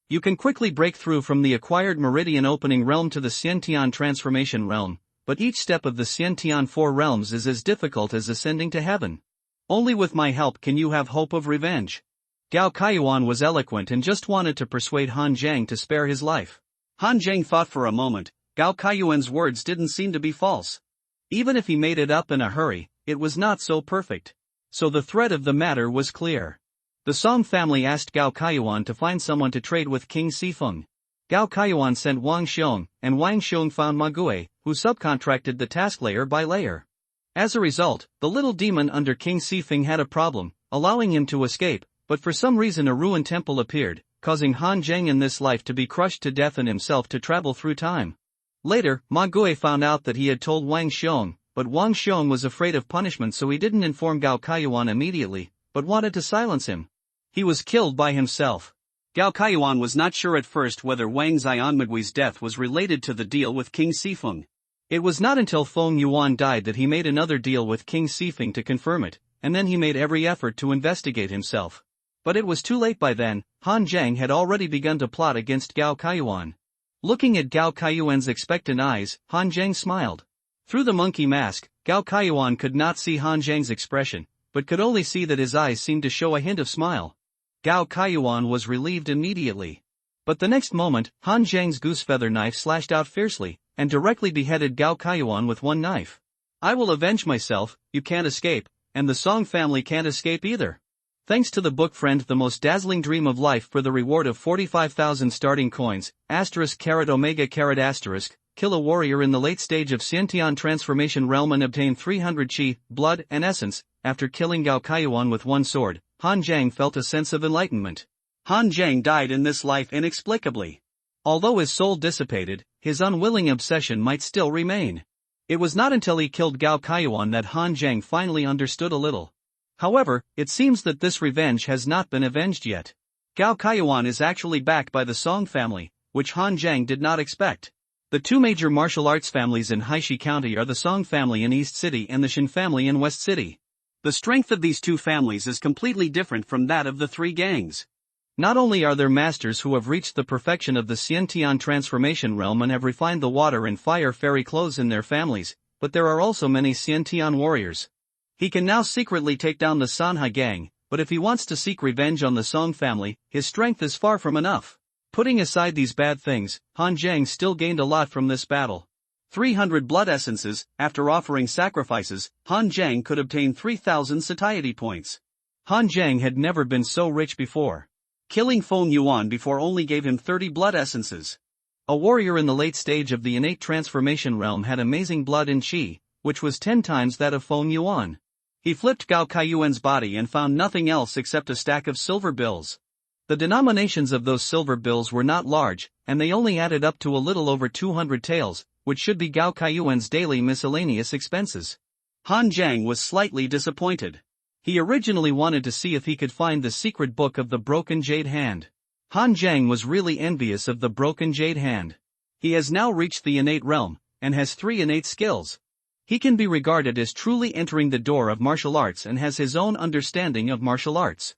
You can quickly break through from the acquired meridian opening realm to the Xiantian transformation realm, but each step of the Xiantian four realms is as difficult as ascending to heaven. Only with my help can you have hope of revenge. Gao Kaiyuan was eloquent and just wanted to persuade Han Zhang to spare his life. Han Zhang thought for a moment. Gao Kaiyuan's words didn't seem to be false. Even if he made it up in a hurry, it was not so perfect. So the thread of the matter was clear. The Song family asked Gao Kaiyuan to find someone to trade with King Sifeng. Gao Kaiyuan sent Wang Xiong, and Wang Xiong found Ma Gui, who subcontracted the task layer by layer. As a result, the little demon under King Sifeng had a problem, allowing him to escape, but for some reason a ruined temple appeared, causing Han Zhang in this life to be crushed to death and himself to travel through time. Later, Ma Gui found out that he had told Wang Xiong, but Wang Xiong was afraid of punishment, so he didn't inform Gao Kaiyuan immediately, but wanted to silence him. He was killed by himself. Gao Kaiyuan was not sure at first whether Wang Xianmagui's death was related to the deal with King Sifeng. It was not until Feng Yuan died that he made another deal with King Sifeng to confirm it, and then he made every effort to investigate himself. But it was too late by then. Han Zhang had already begun to plot against Gao Kaiyuan. Looking at Gao Kaiyuan's expectant eyes, Han Zhang smiled. Through the monkey mask, Gao Kaiyuan could not see Han Zhang's expression, but could only see that his eyes seemed to show a hint of smile. Gao Kaiyuan was relieved immediately. But the next moment, Han Zhang's goosefeather knife slashed out fiercely, and directly beheaded Gao Kaiyuan with one knife. I will avenge myself, you can't escape, and the Song family can't escape either. Thanks to the book Friend, the most dazzling dream of life, for the reward of 45,000 starting coins, *omega **, kill a warrior in the late stage of Xiantian transformation realm and obtain 300 chi, blood, and essence. After killing Gao Kaiyuan with one sword, Han Zhang felt a sense of enlightenment. Han Zhang died in this life inexplicably. Although his soul dissipated, his unwilling obsession might still remain. It was not until he killed Gao Kaiyuan that Han Zhang finally understood a little. However, it seems that this revenge has not been avenged yet. Gao Kaiyuan is actually backed by the Song family, which Han Zhang did not expect. The two major martial arts families in Haishi County are the Song family in East City and the Shin family in West City. The strength of these two families is completely different from that of the three gangs. Not only are there masters who have reached the perfection of the Xiantian transformation realm and have refined the water and fire fairy clothes in their families, but there are also many Xiantian warriors. He can now secretly take down the Sanhai gang, but if he wants to seek revenge on the Song family, his strength is far from enough. Putting aside these bad things, Han Zhang still gained a lot from this battle. 300 blood essences. After offering sacrifices, Han Zhang could obtain 3,000 satiety points. Han Zhang had never been so rich before. Killing Feng Yuan before only gave him 30 blood essences. A warrior in the late stage of the innate transformation realm had amazing blood and qi, which was 10 times that of Feng Yuan. He flipped Gao Kaiyuan's body and found nothing else except a stack of silver bills. The denominations of those silver bills were not large, and they only added up to a little over 200 taels, which should be Gao Kaiyuan's daily miscellaneous expenses. Han Zhang was slightly disappointed. He originally wanted to see if he could find the secret book of the broken jade hand. Han Zhang was really envious of the broken jade hand. He has now reached the innate realm, and has 3 innate skills. He can be regarded as truly entering the door of martial arts and has his own understanding of martial arts.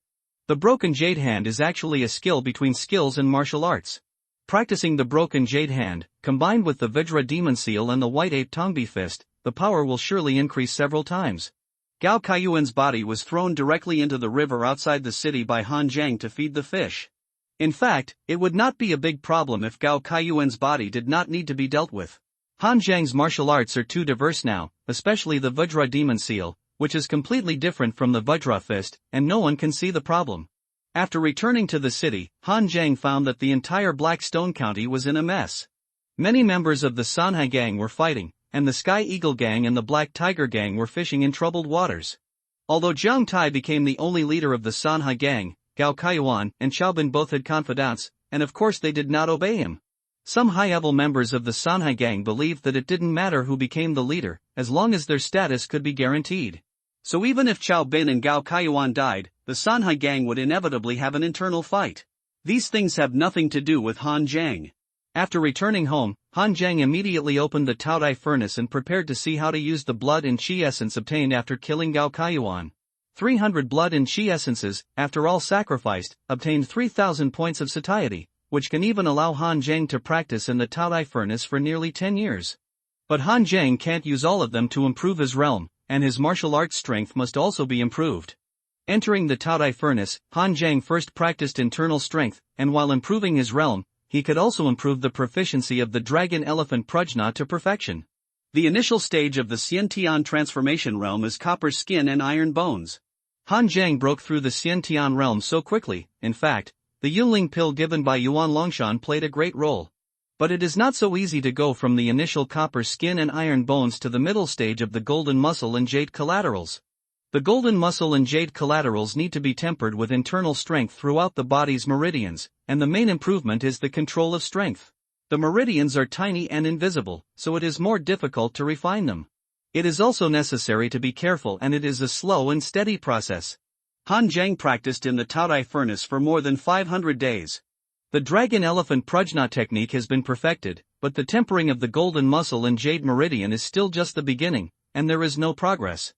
The broken jade hand is actually a skill between skills and martial arts. Practicing the broken jade hand, combined with the Vajra demon seal and the white ape Tongbi fist, the power will surely increase several times. Gao Kaiyuan's body was thrown directly into the river outside the city by Han Zhang to feed the fish. In fact, it would not be a big problem if Gao Kaiyuan's body did not need to be dealt with. Han Zhang's martial arts are too diverse now, especially the Vajra demon seal, which is completely different from the Vajra fist, and no one can see the problem. After returning to the city, Han Zhang found that the entire Black Stone County was in a mess. Many members of the Sanhai gang were fighting, and the Sky Eagle gang and the Black Tiger gang were fishing in troubled waters. Although Jiang Tai became the only leader of the Sanhai gang, Gao Kaiyuan and Xiaobin both had confidants, and of course they did not obey him. Some high-level members of the Sanhai gang believed that it didn't matter who became the leader, as long as their status could be guaranteed. So even if Xiao Bin and Gao Kaiyuan died, the Sanhai gang would inevitably have an internal fight. These things have nothing to do with Han Zhang. After returning home, Han Zhang immediately opened the Taodai furnace and prepared to see how to use the blood and qi essence obtained after killing Gao Kaiyuan. 300 blood and qi essences, after all sacrificed, obtained 3,000 points of satiety, which can even allow Han Zhang to practice in the Taodai furnace for nearly 10 years. But Han Zhang can't use all of them to improve his realm, and his martial arts strength must also be improved. Entering the Taodai furnace, Han Zhang first practiced internal strength, and while improving his realm, he could also improve the proficiency of the dragon elephant prajna to perfection. The initial stage of the Xiantian transformation realm is copper skin and iron bones. Han Zhang broke through the Xiantian realm so quickly. In fact, the Yunling pill given by Yuan Longshan played a great role. But it is not so easy to go from the initial copper skin and iron bones to the middle stage of the golden muscle and jade collaterals. The golden muscle and jade collaterals need to be tempered with internal strength throughout the body's meridians, and the main improvement is the control of strength. The meridians are tiny and invisible, so it is more difficult to refine them. It is also necessary to be careful, and it is a slow and steady process. Han Zhang practiced in the Taodai furnace for more than 500 days. The dragon elephant prajna technique has been perfected, but the tempering of the golden muscle and jade meridian is still just the beginning, and there is no progress.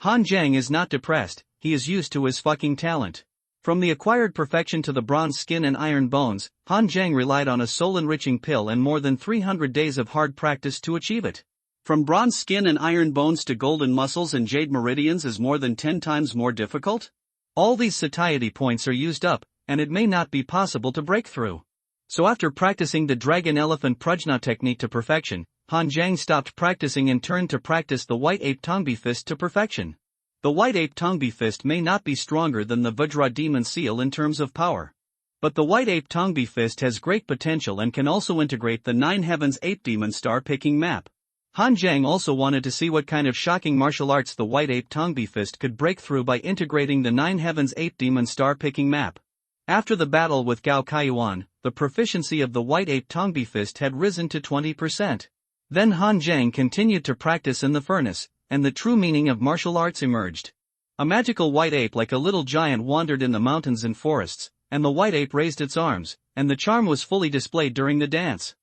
Han Zhang is not depressed, he is used to his fucking talent. From the acquired perfection to the bronze skin and iron bones, Han Zhang relied on a soul-enriching pill and more than 300 days of hard practice to achieve it. From bronze skin and iron bones to golden muscles and jade meridians is more than 10 times more difficult? All these satiety points are used up, and it may not be possible to break through. So after practicing the dragon elephant prajna technique to perfection, Han Zhang stopped practicing and turned to practice the white ape Tongbi fist to perfection. The white ape Tongbi fist may not be stronger than the Vajra demon seal in terms of power. But the white ape Tongbi fist has great potential and can also integrate the 9 heavens ape demon star picking map. Han Zhang also wanted to see what kind of shocking martial arts the white ape Tongbi fist could break through by integrating the 9 heavens ape demon star picking map. After the battle with Gao Kaiyuan, the proficiency of the white ape Tongbi fist had risen to 20%. Then Han Zhang continued to practice in the furnace, and the true meaning of martial arts emerged. A magical white ape like a little giant wandered in the mountains and forests, and the white ape raised its arms, and the charm was fully displayed during the dance.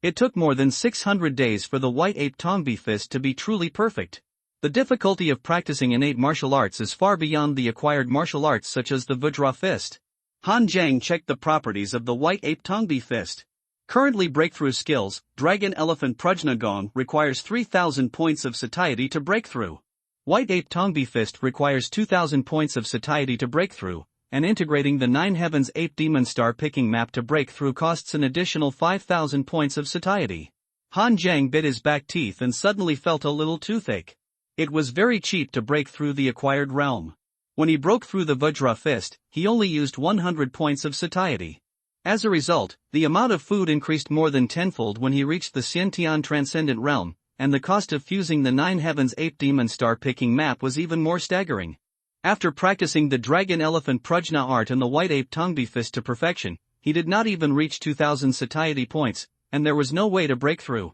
It took more than 600 days for the white ape Tongbi fist to be truly perfect. The difficulty of practicing innate martial arts is far beyond the acquired martial arts such as the Vajra fist. Han Jiang checked the properties of the white ape Tongbi fist. Currently breakthrough skills, Dragon Elephant Prajna Gong requires 3000 points of satiety to break through. White ape Tongbi fist requires 2000 points of satiety to break through, and integrating the 9 heavens ape demon star picking map to break through costs an additional 5000 points of satiety. Han Jiang bit his back teeth and suddenly felt a little toothache. It was very cheap to break through the acquired realm. When he broke through the Vajra fist, he only used 100 points of satiety. As a result, the amount of food increased more than tenfold when he reached the Xiantian Transcendent Realm, and the cost of fusing the 9 heavens ape demon star picking map was even more staggering. After practicing the Dragon Elephant Prajna art and the White Ape Tongbi fist to perfection, he did not even reach 2000 satiety points, and there was no way to break through.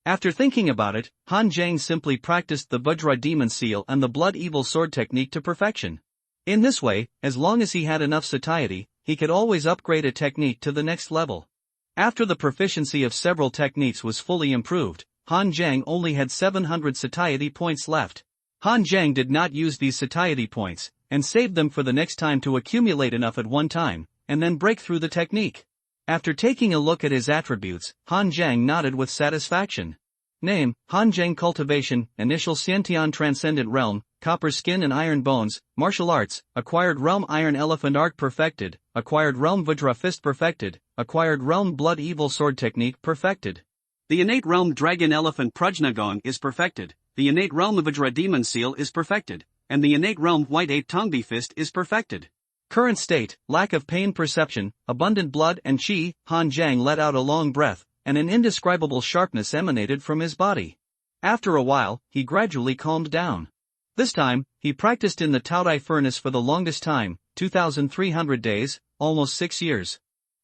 After thinking about it, Han Jiang simply practiced the Vajra Demon Seal and the Blood Evil Sword technique to perfection. In this way, as long as he had enough satiety, he could always upgrade a technique to the next level. After the proficiency of several techniques was fully improved, Han Jiang only had 700 satiety points left. Han Jiang did not use these satiety points, and saved them for the next time to accumulate enough at one time, and then break through the technique. After taking a look at his attributes, Han Jiang nodded with satisfaction. Name, Han Jiang Cultivation, Initial Xiantian Transcendent Realm, Copper Skin and Iron Bones, Martial Arts, Acquired Realm Iron Elephant Art Perfected, Acquired Realm Vajra Fist Perfected, Acquired Realm Blood Evil Sword Technique Perfected. The Innate Realm Dragon Elephant Prajna Gong is perfected, the Innate Realm Vajra Demon Seal is perfected, and the Innate Realm White Ape Tongbi Fist is perfected. Current state, lack of pain perception, abundant blood and qi. Han Jiang let out a long breath, and an indescribable sharpness emanated from his body. After a while, he gradually calmed down. This time, he practiced in the Taodai furnace for the longest time, 2,300 days, almost 6 years.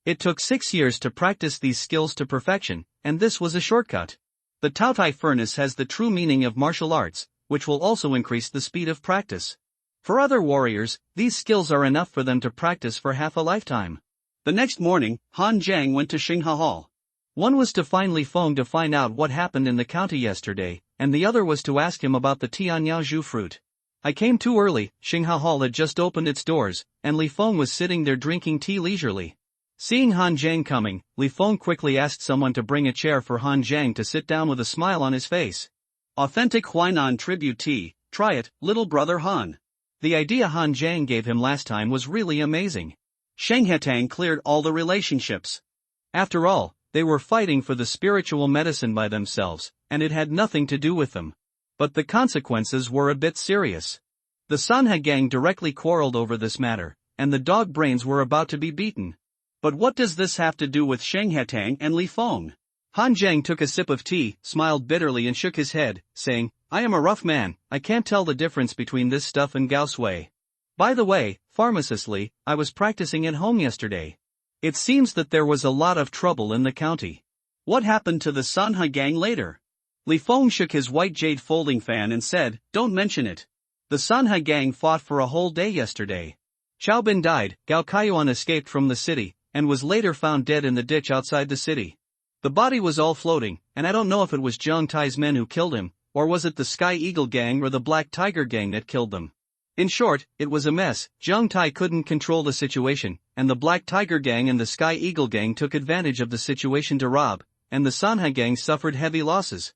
It took 6 years to practice these skills to perfection, and this was a shortcut. The Taodai furnace has the true meaning of martial arts, which will also increase the speed of practice. For other warriors, these skills are enough for them to practice for half a lifetime. The next morning, Han Jiang went to Xinghe Hall. One was to find Li Feng to find out what happened in the county yesterday, and the other was to ask him about the Tianyao fruit. I came too early. Xinghe Hall had just opened its doors, and Li Feng was sitting there drinking tea leisurely. Seeing Han Jiang coming, Li Feng quickly asked someone to bring a chair for Han Jiang to sit down with a smile on his face. Authentic Huainan tribute tea, try it, little brother Han. The idea Han Jiang gave him last time was really amazing. Sheng Hetang cleared all the relationships. After all, they were fighting for the spiritual medicine by themselves, and it had nothing to do with them. But the consequences were a bit serious. The Sanhe gang directly quarreled over this matter, and the dog brains were about to be beaten. But what does this have to do with Sheng Hetang and Li Feng? Han Jiang took a sip of tea, smiled bitterly and shook his head, saying, I am a rough man, I can't tell the difference between this stuff and Gao Sui. By the way, pharmacist Li, I was practicing at home yesterday. It seems that there was a lot of trouble in the county. What happened to the Sanhe gang later? Li Feng shook his white jade folding fan and said, don't mention it. The Sanhe gang fought for a whole day yesterday. Xiao Bin died, Gao Kaiyuan escaped from the city, and was later found dead in the ditch outside the city. The body was all floating, and I don't know if it was Zhang Tai's men who killed him, or was it the Sky Eagle gang or the Black Tiger gang that killed them. In short, it was a mess. Zhang Tai couldn't control the situation, and the Black Tiger gang and the Sky Eagle gang took advantage of the situation to rob, and the Sanhe gang suffered heavy losses.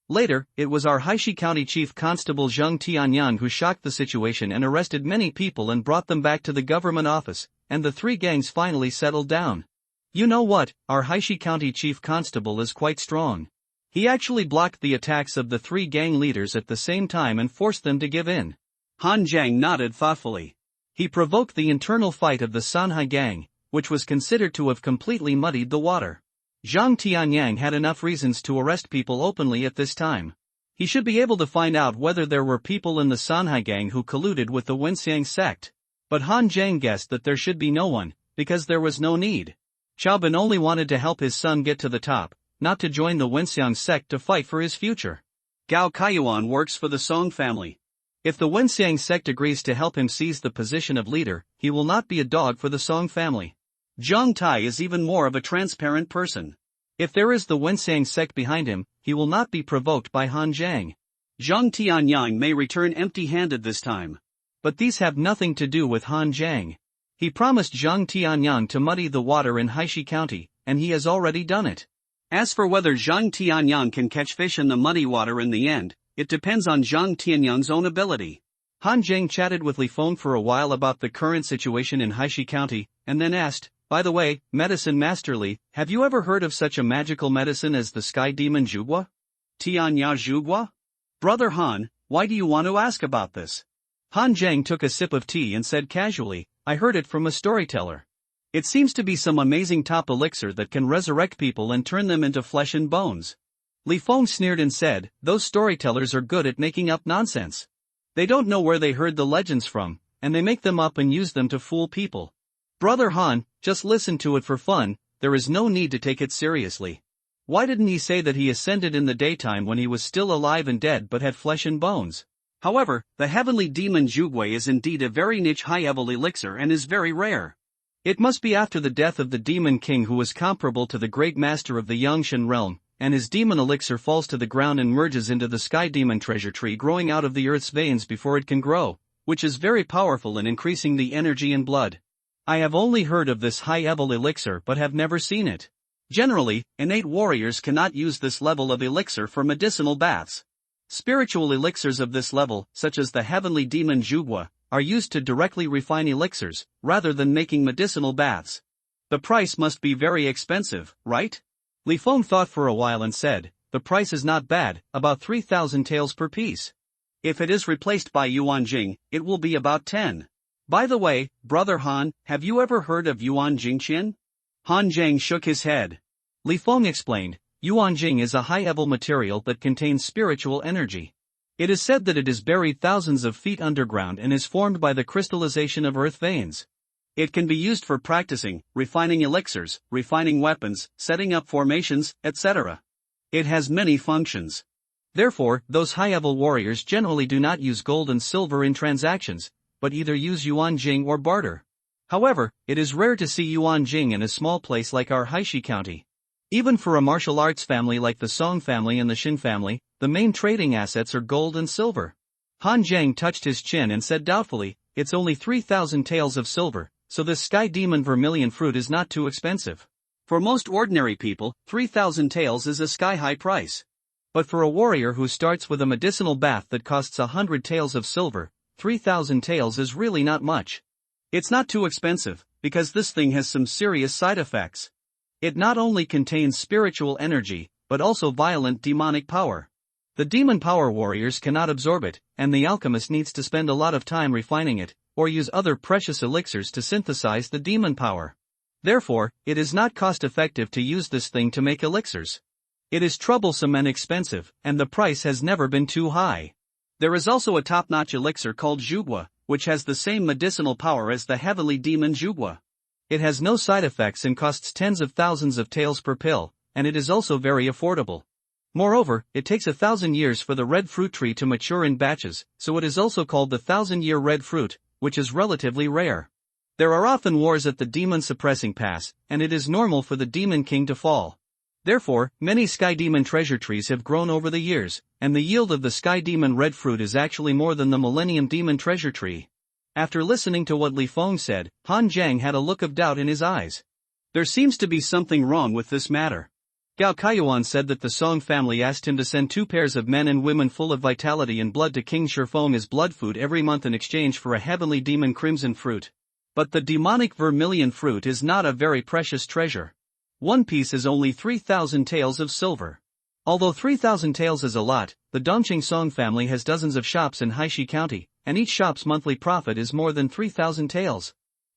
Later, it was our Haishi County Chief Constable Zheng Tianyan who shocked the situation and arrested many people and brought them back to the government office, and the three gangs finally settled down. You know what, our Haishi County Chief Constable is quite strong. He actually blocked the attacks of the three gang leaders at the same time and forced them to give in. Han Jiang nodded thoughtfully. He provoked the internal fight of the Sanhe gang, which was considered to have completely muddied the water. Zhang Tianyang had enough reasons to arrest people openly at this time. He should be able to find out whether there were people in the Sanhe gang who colluded with the Wenxiang sect. But Han Jiang guessed that there should be no one, because there was no need. Xiao Bin only wanted to help his son get to the top, not to join the Wenxiang sect to fight for his future. Gao Kaiyuan works for the Song family. If the Wenxiang sect agrees to help him seize the position of leader, he will not be a dog for the Song family. Zhang Tai is even more of a transparent person. If there is the Wenxiang sect behind him, he will not be provoked by Han Jiang. Zhang Tianyang may return empty-handed this time. But these have nothing to do with Han Zhang. He promised Zhang Tianyang to muddy the water in Haishi County, and he has already done it. As for whether Zhang Tianyang can catch fish in the muddy water in the end, it depends on Zhang Tianyang's own ability. Han Zhang chatted with Li Feng for a while about the current situation in Haishi County, and then asked, "By the way, Medicine Master Li, have you ever heard of such a magical medicine as the Sky Demon Zhugua?" Tianya Zhugua? Brother Han, why do you want to ask about this? Han Zhang took a sip of tea and said casually, "I heard it from a storyteller. It seems to be some amazing top elixir that can resurrect people and turn them into flesh and bones." Li Feng sneered and said, "Those storytellers are good at making up nonsense. They don't know where they heard the legends from, and they make them up and use them to fool people. Brother Han, just listen to it for fun, there is no need to take it seriously. Why didn't he say that he ascended in the daytime when he was still alive and dead but had flesh and bones?" However, the heavenly demon Zhugui is indeed a very niche high-level elixir and is very rare. It must be after the death of the demon king who was comparable to the great master of the Yangshan realm, and his demon elixir falls to the ground and merges into the sky demon treasure tree growing out of the earth's veins before it can grow, which is very powerful in increasing the energy in blood. I have only heard of this high-level elixir but have never seen it. Generally, innate warriors cannot use this level of elixir for medicinal baths. Spiritual elixirs of this level, such as the heavenly demon Zhugua, are used to directly refine elixirs, rather than making medicinal baths. The price must be very expensive, right? Li Feng thought for a while and said, "The price is not bad, about 3,000 taels per piece. If it is replaced by Yuan Jing, it will be about 10. By the way, Brother Han, have you ever heard of Yuan Jingqian?" Han Zhang shook his head. Li Feng explained, "Yuan Jing is a high-level material that contains spiritual energy. It is said that it is buried thousands of feet underground and is formed by the crystallization of earth veins. It can be used for practicing, refining elixirs, refining weapons, setting up formations, etc. It has many functions. Therefore, those high-level warriors generally do not use gold and silver in transactions, but either use Yuan Jing or barter. However, it is rare to see Yuan Jing in a small place like our Haishi County. Even for a martial arts family like the Song family and the Shin family, the main trading assets are gold and silver." Han Zhang touched his chin and said doubtfully, "It's only 3,000 taels of silver, so this sky demon vermilion fruit is not too expensive. For most ordinary people, 3,000 taels is a sky-high price. But for a warrior who starts with a medicinal bath that costs 100 taels of silver, 3,000 taels is really not much. It's not too expensive, because this thing has some serious side effects. It not only contains spiritual energy, but also violent demonic power. The demon power warriors cannot absorb it, and the alchemist needs to spend a lot of time refining it, or use other precious elixirs to synthesize the demon power. Therefore, it is not cost-effective to use this thing to make elixirs. It is troublesome and expensive, and the price has never been too high. There is also a top-notch elixir called Zhugua, which has the same medicinal power as the heavenly demon Zhugua. It has no side effects and costs tens of thousands of taels per pill, and it is also very affordable. Moreover, it takes 1,000 years for the red fruit tree to mature in batches, so it is also called the 1,000-year red fruit, which is relatively rare. There are often wars at the demon suppressing pass, and it is normal for the demon king to fall. Therefore, many sky demon treasure trees have grown over the years, and the yield of the sky demon red fruit is actually more than the millennium demon treasure tree." After listening to what Li Feng said, Han Zhang had a look of doubt in his eyes. There seems to be something wrong with this matter. Gao Kaiyuan said that the Song family asked him to send 2 pairs of men and women full of vitality and blood to King Shifeng as blood food every month in exchange for a heavenly demon crimson fruit. But the demonic vermilion fruit is not a very precious treasure. One piece is only 3,000 taels of silver. Although 3,000 taels is a lot, the Dongqing Song family has dozens of shops in Haishi County, and each shop's monthly profit is more than 3,000 taels.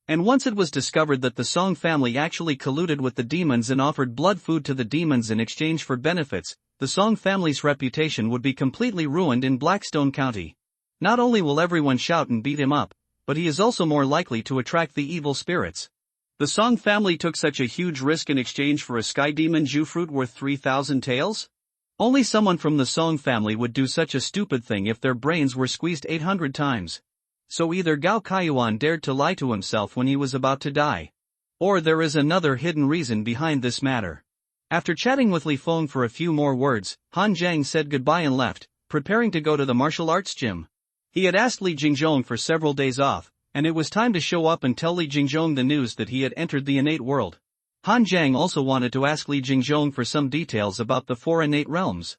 And once it was discovered that the Song family actually colluded with the demons and offered blood food to the demons in exchange for benefits, the Song family's reputation would be completely ruined in Blackstone County. Not only will everyone shout and beat him up, but he is also more likely to attract the evil spirits. The Song family took such a huge risk in exchange for a sky demon Ju fruit worth 3,000 taels? Only someone from the Song family would do such a stupid thing if their brains were squeezed 800 times. So either Gao Kaiyuan dared to lie to himself when he was about to die. Or there is another hidden reason behind this matter. After chatting with Li Feng for a few more words, Han Zhang said goodbye and left, preparing to go to the martial arts gym. He had asked Li Jingzhong for several days off, and it was time to show up and tell Li Jingzhong the news that he had entered the innate world. Han Jiang also wanted to ask Li Jingzhong for some details about the 4 innate realms.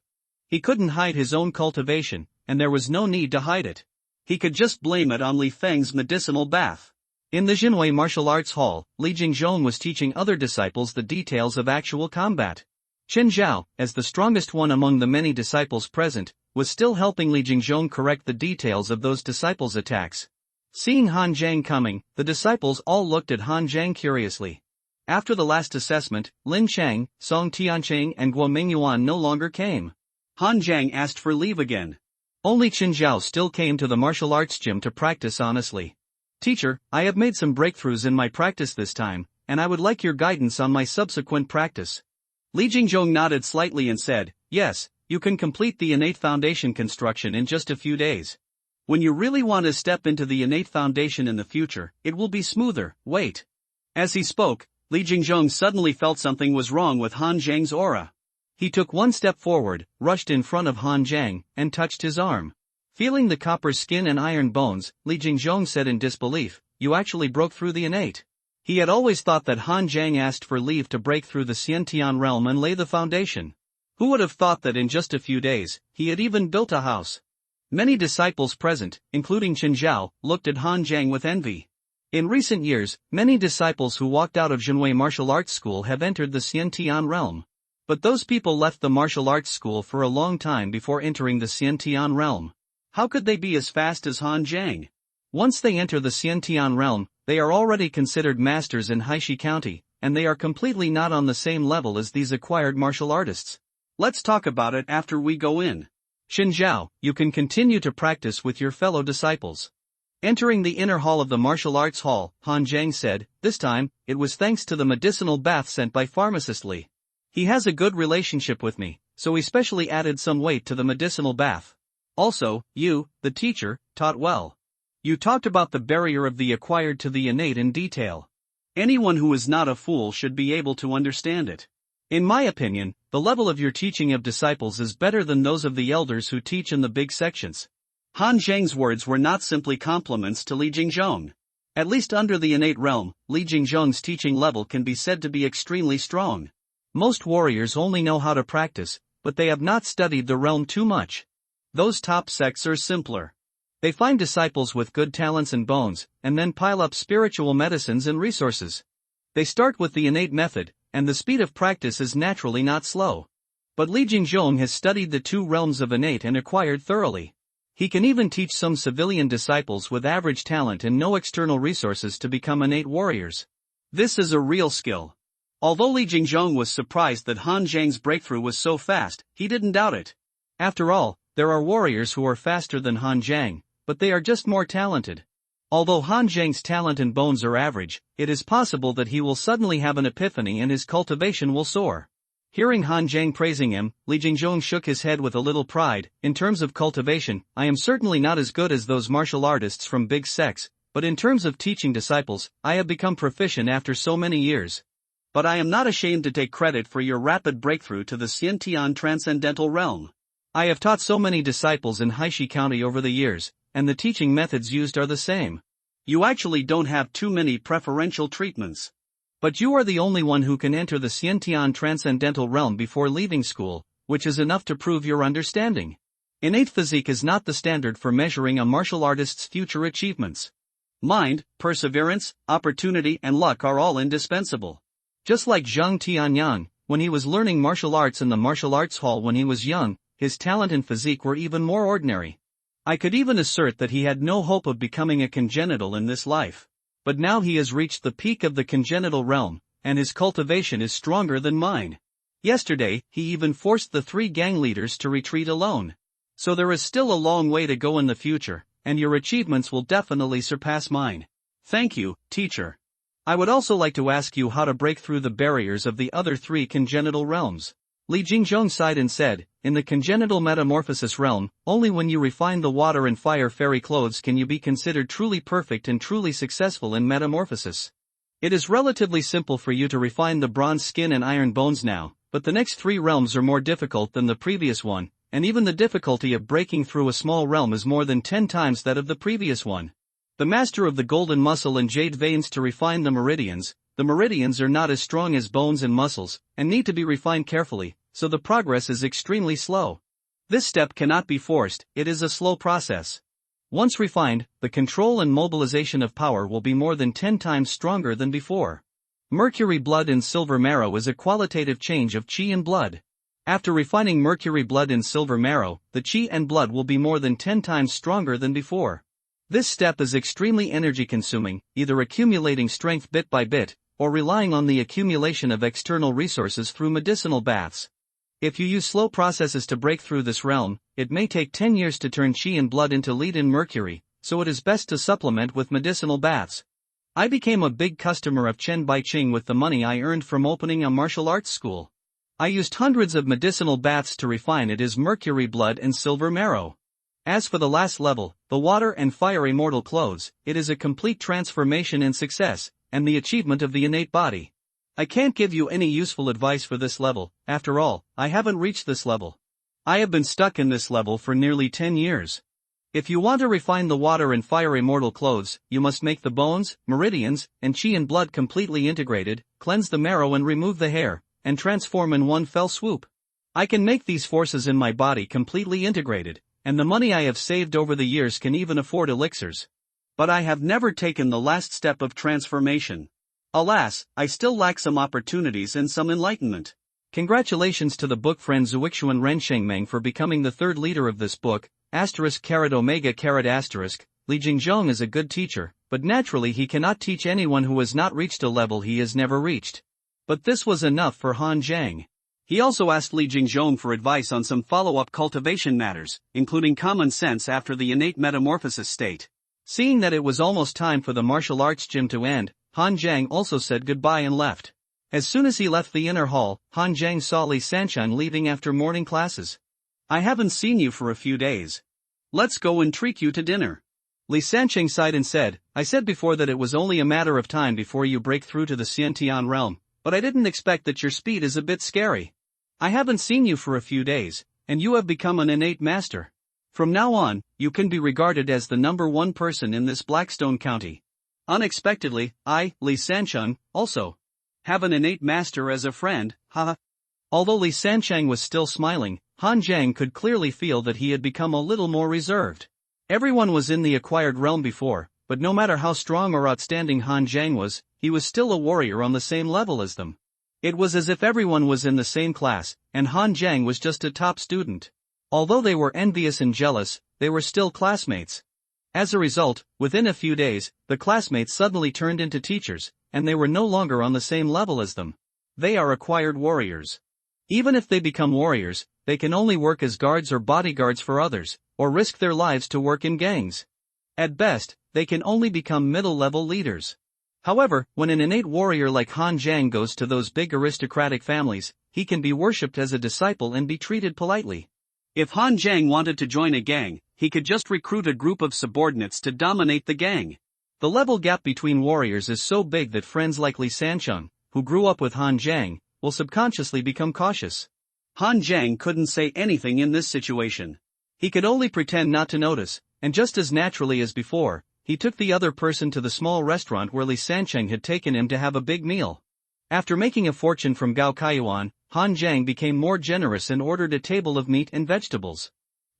He couldn't hide his own cultivation, and there was no need to hide it. He could just blame it on Li Feng's medicinal bath. In the Jinwei martial arts hall, Li Jingzhong was teaching other disciples the details of actual combat. Chen Zhao, as the strongest one among the many disciples present, was still helping Li Jingzhong correct the details of those disciples' attacks. Seeing Han Jiang coming, the disciples all looked at Han Jiang curiously. After the last assessment, Lin Chang, Song Tianqing and Guo Mingyuan no longer came. Han Jiang asked for leave again. Only Chen Zhao still came to the martial arts gym to practice honestly. Teacher, I have made some breakthroughs in my practice this time, and I would like your guidance on my subsequent practice. Li Jingzhong nodded slightly and said, yes, you can complete the innate foundation construction in just a few days. When you really want to step into the innate foundation in the future, it will be smoother, wait. As he spoke, Li Jingzhong suddenly felt something was wrong with Han Jiang's aura. He took one step forward, rushed in front of Han Jiang, and touched his arm. Feeling the copper skin and iron bones, Li Jingzhong said in disbelief, you actually broke through the innate. He had always thought that Han Jiang asked for leave to break through the Xiantian realm and lay the foundation. Who would have thought that in just a few days, he had even built a house? Many disciples present, including Chen Zhao, looked at Han Jiang with envy. In recent years, many disciples who walked out of Jinwei martial arts school have entered the Xiantian realm. But those people left the martial arts school for a long time before entering the Xiantian realm. How could they be as fast as Han Jiang? Once they enter the Xiantian realm, they are already considered masters in Haishi County, and they are completely not on the same level as these acquired martial artists. Let's talk about it after we go in. Chen Zhao, you can continue to practice with your fellow disciples. Entering the inner hall of the martial arts hall, Han Jiang said, this time, it was thanks to the medicinal bath sent by pharmacist Li. He has a good relationship with me, so he specially added some weight to the medicinal bath. Also, you, the teacher, taught well. You talked about the barrier of the acquired to the innate in detail. Anyone who is not a fool should be able to understand it. In my opinion, the level of your teaching of disciples is better than those of the elders who teach in the big sections. Han Jiang's words were not simply compliments to Li Jingzhong. At least under the innate realm, Li Jingzhong's teaching level can be said to be extremely strong. Most warriors only know how to practice, but they have not studied the realm too much. Those top sects are simpler. They find disciples with good talents and bones, and then pile up spiritual medicines and resources. They start with the innate method, and the speed of practice is naturally not slow. But Li Jingzhong has studied the 2 realms of innate and acquired thoroughly. He can even teach some civilian disciples with average talent and no external resources to become innate warriors. This is a real skill. Although Li Jingzhong was surprised that Han Jiang's breakthrough was so fast, he didn't doubt it. After all, there are warriors who are faster than Han Jiang, but they are just more talented. Although Han Jiang's talent and bones are average, it is possible that he will suddenly have an epiphany and his cultivation will soar. Hearing Han Jiang praising him, Li Jingzhong shook his head with a little pride. In terms of cultivation, I am certainly not as good as those martial artists from big sects, but in terms of teaching disciples, I have become proficient after so many years. But I am not ashamed to take credit for your rapid breakthrough to the Xiantian transcendental realm. I have taught so many disciples in Haishi County over the years, and the teaching methods used are the same. You actually don't have too many preferential treatments. But you are the only one who can enter the Xiantian transcendental realm before leaving school, which is enough to prove your understanding. Innate physique is not the standard for measuring a martial artist's future achievements. Mind, perseverance, opportunity and luck are all indispensable. Just like Zhang Tianyang, when he was learning martial arts in the martial arts hall when he was young, his talent and physique were even more ordinary. I could even assert that he had no hope of becoming a congenital in this life. But now he has reached the peak of the congenital realm, and his cultivation is stronger than mine. Yesterday, he even forced the 3 gang leaders to retreat alone. So there is still a long way to go in the future, and your achievements will definitely surpass mine. Thank you, teacher. I would also like to ask you how to break through the barriers of the other 3 congenital realms. Li Jingzhong sighed and said, in the congenital metamorphosis realm, only when you refine the water and fire fairy clothes can you be considered truly perfect and truly successful in metamorphosis. It is relatively simple for you to refine the bronze skin and iron bones now, but the next 3 realms are more difficult than the previous one, and even the difficulty of breaking through a small realm is more than 10 times that of the previous one. The master of the golden muscle and jade veins to refine the meridians are not as strong as bones and muscles, and need to be refined carefully, so the progress is extremely slow. This step cannot be forced, it is a slow process. Once refined, the control and mobilization of power will be more than 10 times stronger than before. Mercury blood in silver marrow is a qualitative change of chi and blood. After refining mercury blood in silver marrow, the chi and blood will be more than 10 times stronger than before. This step is extremely energy consuming, either accumulating strength bit by bit, or relying on the accumulation of external resources through medicinal baths. If you use slow processes to break through this realm, it may take 10 years to turn chi and blood into lead and mercury, so it is best to supplement with medicinal baths. I became a big customer of Chen Baiqing with the money I earned from opening a martial arts school. I used hundreds of medicinal baths to refine it as mercury blood and silver marrow. As for the last level, the water and fire immortal clothes, it is a complete transformation and success, and the achievement of the innate body. I can't give you any useful advice for this level, after all, I haven't reached this level. I have been stuck in this level for nearly 10 years. If you want to refine the water and fire immortal clothes, you must make the bones, meridians, and chi and blood completely integrated, cleanse the marrow and remove the hair, and transform in one fell swoop. I can make these forces in my body completely integrated, and the money I have saved over the years can even afford elixirs. But I have never taken the last step of transformation. Alas, I still lack some opportunities and some enlightenment. Congratulations to the book friend Zuixuan Renshengmeng for becoming the third leader of this book, *omega***. Li Jingzhong is a good teacher, but naturally he cannot teach anyone who has not reached a level he has never reached. But this was enough for Han Zhang. He also asked Li Jingzhong for advice on some follow-up cultivation matters, including common sense after the innate metamorphosis state. Seeing that it was almost time for the martial arts gym to end, Han Zhang also said goodbye and left. As soon as he left the inner hall, Han Zhang saw Li Sancheng leaving after morning classes. I haven't seen you for a few days. Let's go and treat you to dinner. Li Sancheng sighed and said, I said before that it was only a matter of time before you break through to the Xiantian realm, but I didn't expect that your speed is a bit scary. I haven't seen you for a few days, and you have become an innate master. From now on, you can be regarded as the #1 person in this Blackstone County. Unexpectedly, I, Li Sancheng, also have an innate master as a friend, haha. Although Li Sancheng was still smiling, Han Zhang could clearly feel that he had become a little more reserved. Everyone was in the acquired realm before, but no matter how strong or outstanding Han Zhang was, he was still a warrior on the same level as them. It was as if everyone was in the same class, and Han Zhang was just a top student. Although they were envious and jealous, they were still classmates. As a result, within a few days, the classmates suddenly turned into teachers, and they were no longer on the same level as them. They are acquired warriors. Even if they become warriors, they can only work as guards or bodyguards for others, or risk their lives to work in gangs. At best, they can only become middle-level leaders. However, when an innate warrior like Han Zhang goes to those big aristocratic families, he can be worshipped as a disciple and be treated politely. If Han Zhang wanted to join a gang, he could just recruit a group of subordinates to dominate the gang. The level gap between warriors is so big that friends like Li Sancheng, who grew up with Han Zhang, will subconsciously become cautious. Han Zhang couldn't say anything in this situation. He could only pretend not to notice, and just as naturally as before, he took the other person to the small restaurant where Li Sancheng had taken him to have a big meal. After making a fortune from Gao Kaiyuan, Han Zhang became more generous and ordered a table of meat and vegetables.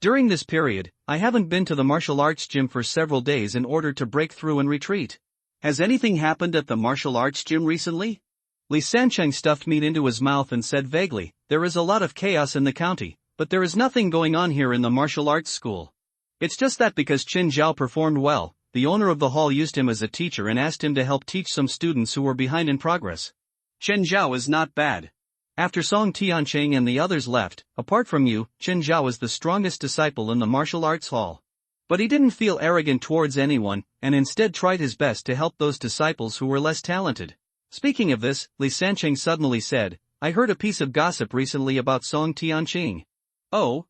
During this period, I haven't been to the martial arts gym for several days in order to break through and retreat. Has anything happened at the martial arts gym recently? Li Sancheng stuffed meat into his mouth and said vaguely, there is a lot of chaos in the county, but there is nothing going on here in the martial arts school. It's just that because Qin Zhao performed well, the owner of the hall used him as a teacher and asked him to help teach some students who were behind in progress. Qin Zhao is not bad. After Song Tianqing and the others left, apart from you, Qin Zhao is the strongest disciple in the martial arts hall. But he didn't feel arrogant towards anyone, and instead tried his best to help those disciples who were less talented. Speaking of this, Li Sancheng suddenly said, I heard a piece of gossip recently about Song Tianqing. Oh?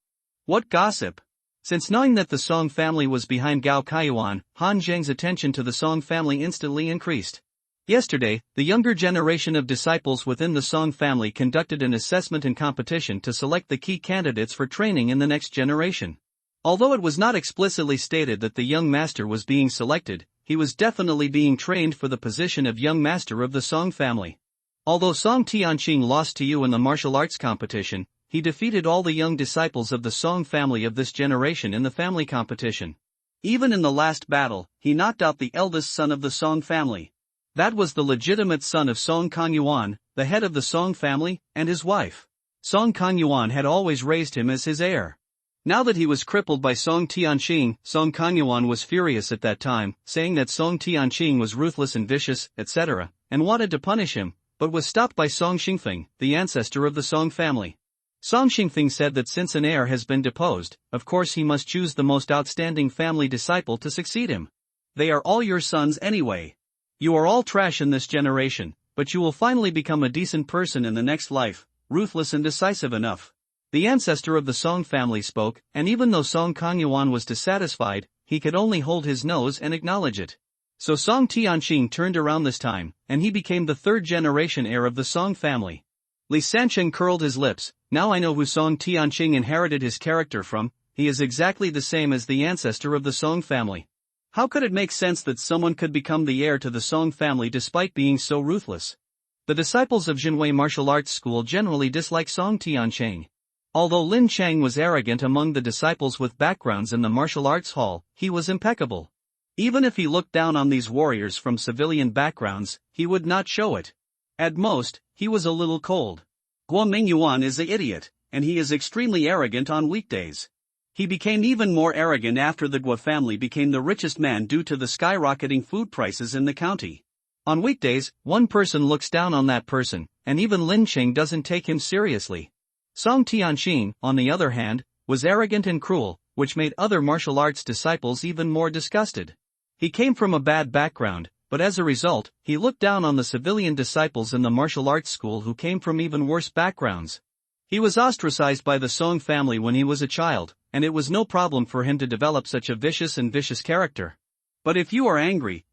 What gossip? Since knowing that the Song family was behind Gao Kaiyuan, Han Zhang's attention to the Song family instantly increased. Yesterday, the younger generation of disciples within the Song family conducted an assessment and competition to select the key candidates for training in the next generation. Although it was not explicitly stated that the young master was being selected, he was definitely being trained for the position of young master of the Song family. Although Song Tianqing lost to you in the martial arts competition, he defeated all the young disciples of the Song family of this generation in the family competition. Even in the last battle, he knocked out the eldest son of the Song family. That was the legitimate son of Song Kangyuan, the head of the Song family, and his wife. Song Kangyuan had always raised him as his heir. Now that he was crippled by Song Tianqing, Song Kangyuan was furious at that time, saying that Song Tianqing was ruthless and vicious, etc., and wanted to punish him, but was stopped by Song Xingfeng, the ancestor of the Song family. Song Xingfeng said that since an heir has been deposed, of course he must choose the most outstanding family disciple to succeed him. They are all your sons anyway. You are all trash in this generation, but you will finally become a decent person in the next life, ruthless and decisive enough. The ancestor of the Song family spoke, and even though Song Kangyuan was dissatisfied, he could only hold his nose and acknowledge it. So Song Tianqing turned around this time, and he became the third generation heir of the Song family. Li Sancheng curled his lips. Now I know who Song Tianqing inherited his character from. He is exactly the same as the ancestor of the Song family. How could it make sense that someone could become the heir to the Song family despite being so ruthless? The disciples of Jinwei Martial Arts School generally dislike Song Tianqing. Although Lin Chang was arrogant among the disciples with backgrounds in the martial arts hall, he was impeccable. Even if he looked down on these warriors from civilian backgrounds, he would not show it. At most, he was a little cold. Guo Mingyuan is an idiot, and he is extremely arrogant on weekdays. He became even more arrogant after the Guo family became the richest man due to the skyrocketing food prices in the county. On weekdays, one person looks down on that person, and even Lin Cheng doesn't take him seriously. Song Tianqing, on the other hand, was arrogant and cruel, which made other martial arts disciples even more disgusted. He came from a bad background, but as a result, he looked down on the civilian disciples in the martial arts school who came from even worse backgrounds. He was ostracized by the Song family when he was a child, and it was no problem for him to develop such a vicious character. But if you are angry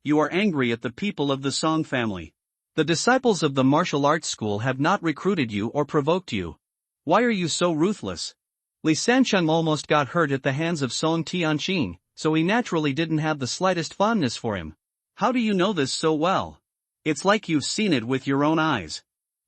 at the people of the Song family. The disciples of the martial arts school have not recruited you or provoked you. Why are you so ruthless? Li Sancheng almost got hurt at the hands of Song Tianqing, so he naturally didn't have the slightest fondness for him. How do you know this so well? It's like you've seen it with your own eyes.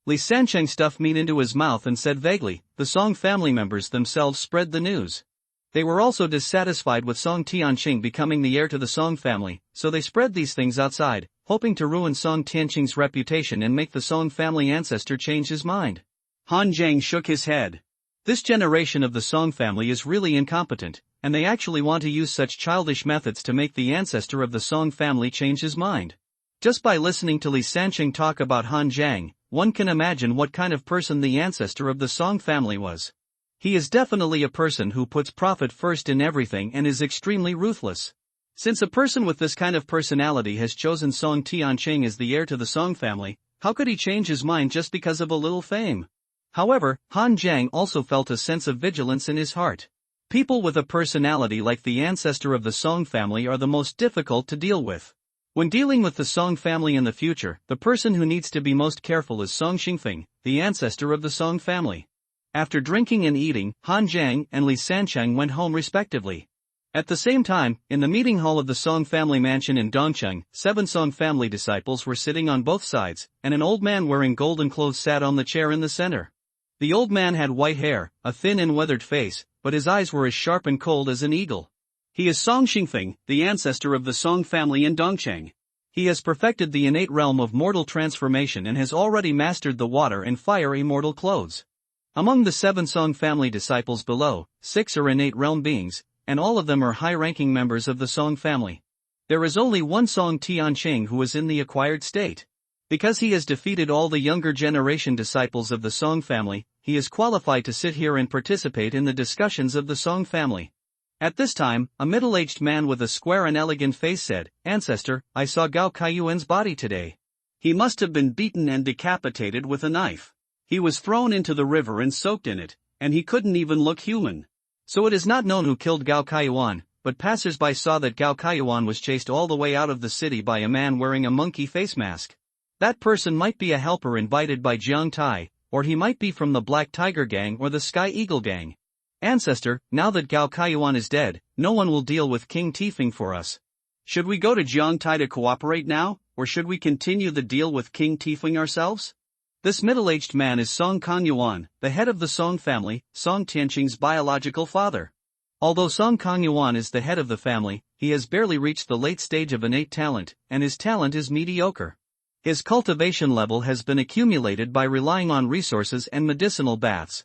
Li Sancheng stuffed meat into his mouth and said vaguely, the Song family members themselves spread the news. They were also dissatisfied with Song Tianqing becoming the heir to the Song family, so they spread these things outside, hoping to ruin Song Tianqing's reputation and make the Song family ancestor change his mind. Han Zhang shook his head. This generation of the Song family is really incompetent, and they actually want to use such childish methods to make the ancestor of the Song family change his mind. Just by listening to Li Sancheng talk about Han Zhang, one can imagine what kind of person the ancestor of the Song family was. He is definitely a person who puts profit first in everything and is extremely ruthless. Since a person with this kind of personality has chosen Song Tianqing as the heir to the Song family, how could he change his mind just because of a little fame? However, Han Zhang also felt a sense of vigilance in his heart. People with a personality like the ancestor of the Song family are the most difficult to deal with. When dealing with the Song family in the future, the person who needs to be most careful is Song Xingfeng, the ancestor of the Song family. After drinking and eating, Han Zhang and Li Sancheng went home respectively. At the same time, in the meeting hall of the Song family mansion in Dongcheng, 7 Song family disciples were sitting on both sides, and an old man wearing golden clothes sat on the chair in the center. The old man had white hair, a thin and weathered face, but his eyes were as sharp and cold as an eagle. He is Song Xingfeng, the ancestor of the Song family in Dongcheng. He has perfected the innate realm of mortal transformation and has already mastered the water and fire immortal clothes. Among the 7 Song family disciples below, 6 are innate realm beings, and all of them are high-ranking members of the Song family. There is only one Song Tianqing who is in the acquired state. Because he has defeated all the younger generation disciples of the Song family, he is qualified to sit here and participate in the discussions of the Song family. At this time, a middle-aged man with a square and elegant face said, "Ancestor, I saw Gao Kaiyuan's body today. He must have been beaten and decapitated with a knife. He was thrown into the river and soaked in it, and he couldn't even look human." So it is not known who killed Gao Kaiyuan, but passers-by saw that Gao Kaiyuan was chased all the way out of the city by a man wearing a monkey face mask. That person might be a helper invited by Jiang Tai, or he might be from the Black Tiger Gang or the Sky Eagle Gang. Ancestor, now that Gao Kaiyuan is dead, no one will deal with King Tifeng for us. Should we go to Jiang Tai to cooperate now, or should we continue the deal with King Tifeng ourselves? This middle-aged man is Song Kangyuan, the head of the Song family, Song Tianqing's biological father. Although Song Kangyuan is the head of the family, he has barely reached the late stage of innate talent, and his talent is mediocre. His cultivation level has been accumulated by relying on resources and medicinal baths.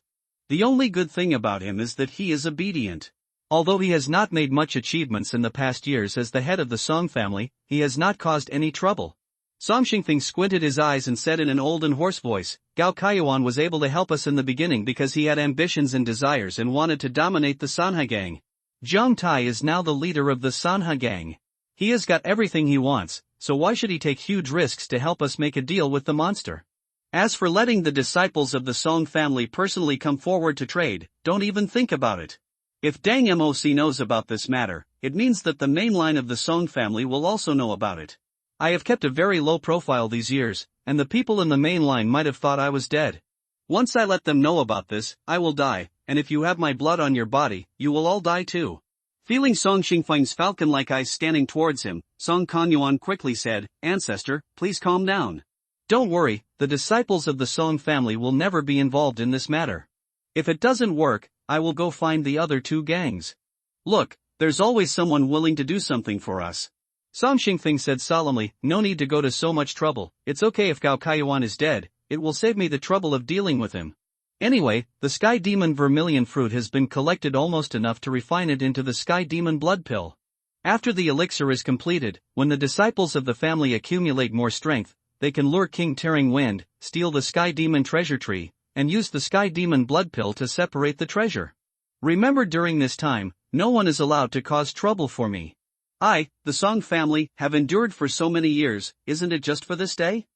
The only good thing about him is that he is obedient. Although he has not made much achievements in the past years as the head of the Song family, he has not caused any trouble. Song Xingfeng squinted his eyes and said in an old and hoarse voice, Gao Kaiyuan was able to help us in the beginning because he had ambitions and desires and wanted to dominate the Sanhai gang. Jiang Tai is now the leader of the Sanhai gang. He has got everything he wants, so why should he take huge risks to help us make a deal with the monster? As for letting the disciples of the Song family personally come forward to trade, don't even think about it. If Dang Moc knows about this matter, it means that the main line of the Song family will also know about it. I have kept a very low profile these years, and the people in the main line might have thought I was dead. Once I let them know about this, I will die, and if you have my blood on your body, you will all die too. Feeling Song Xingfeng's falcon-like eyes standing towards him, Song Kanyuan quickly said, Ancestor, please calm down. Don't worry, the disciples of the Song family will never be involved in this matter. If it doesn't work, I will go find the other two gangs. Look, there's always someone willing to do something for us. Song Xingfeng said solemnly, no need to go to so much trouble, it's okay if Gao Kaiyuan is dead, it will save me the trouble of dealing with him. Anyway, the Sky Demon Vermilion fruit has been collected almost enough to refine it into the Sky Demon Blood Pill. After the elixir is completed, when the disciples of the family accumulate more strength, they can lure King Tearing Wind, steal the Sky Demon Treasure Tree, and use the Sky Demon Blood Pill to separate the treasure. Remember, during this time, no one is allowed to cause trouble for me. I, the Song family, have endured for so many years, isn't it just for this day?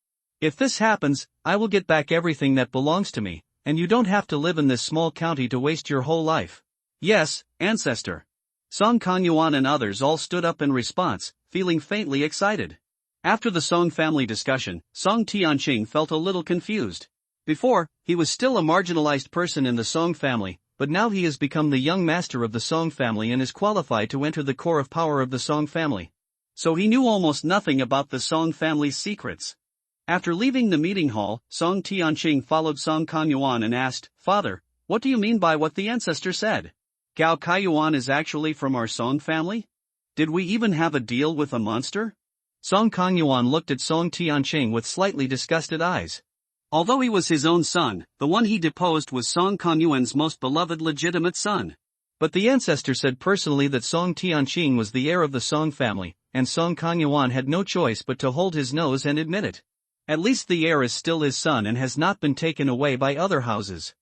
If this happens, I will get back everything that belongs to me, and you don't have to live in this small county to waste your whole life. Yes, Ancestor. Song Kanyuan and others all stood up in response, feeling faintly excited. After the Song family discussion, Song Tianqing felt a little confused. Before, he was still a marginalized person in the Song family, but now he has become the young master of the Song family and is qualified to enter the core of power of the Song family. So he knew almost nothing about the Song family's secrets. After leaving the meeting hall, Song Tianqing followed Song Kanyuan and asked, Father, what do you mean by what the ancestor said? Gao Kaiyuan is actually from our Song family? Did we even have a deal with a monster? Song Kanyuan looked at Song Tianqing with slightly disgusted eyes. Although he was his own son, the one he deposed was Song Kanyuan's most beloved legitimate son. But the ancestor said personally that Song Tianqing was the heir of the Song family, and Song Kanyuan had no choice but to hold his nose and admit it. At least the heir is still his son and has not been taken away by other houses.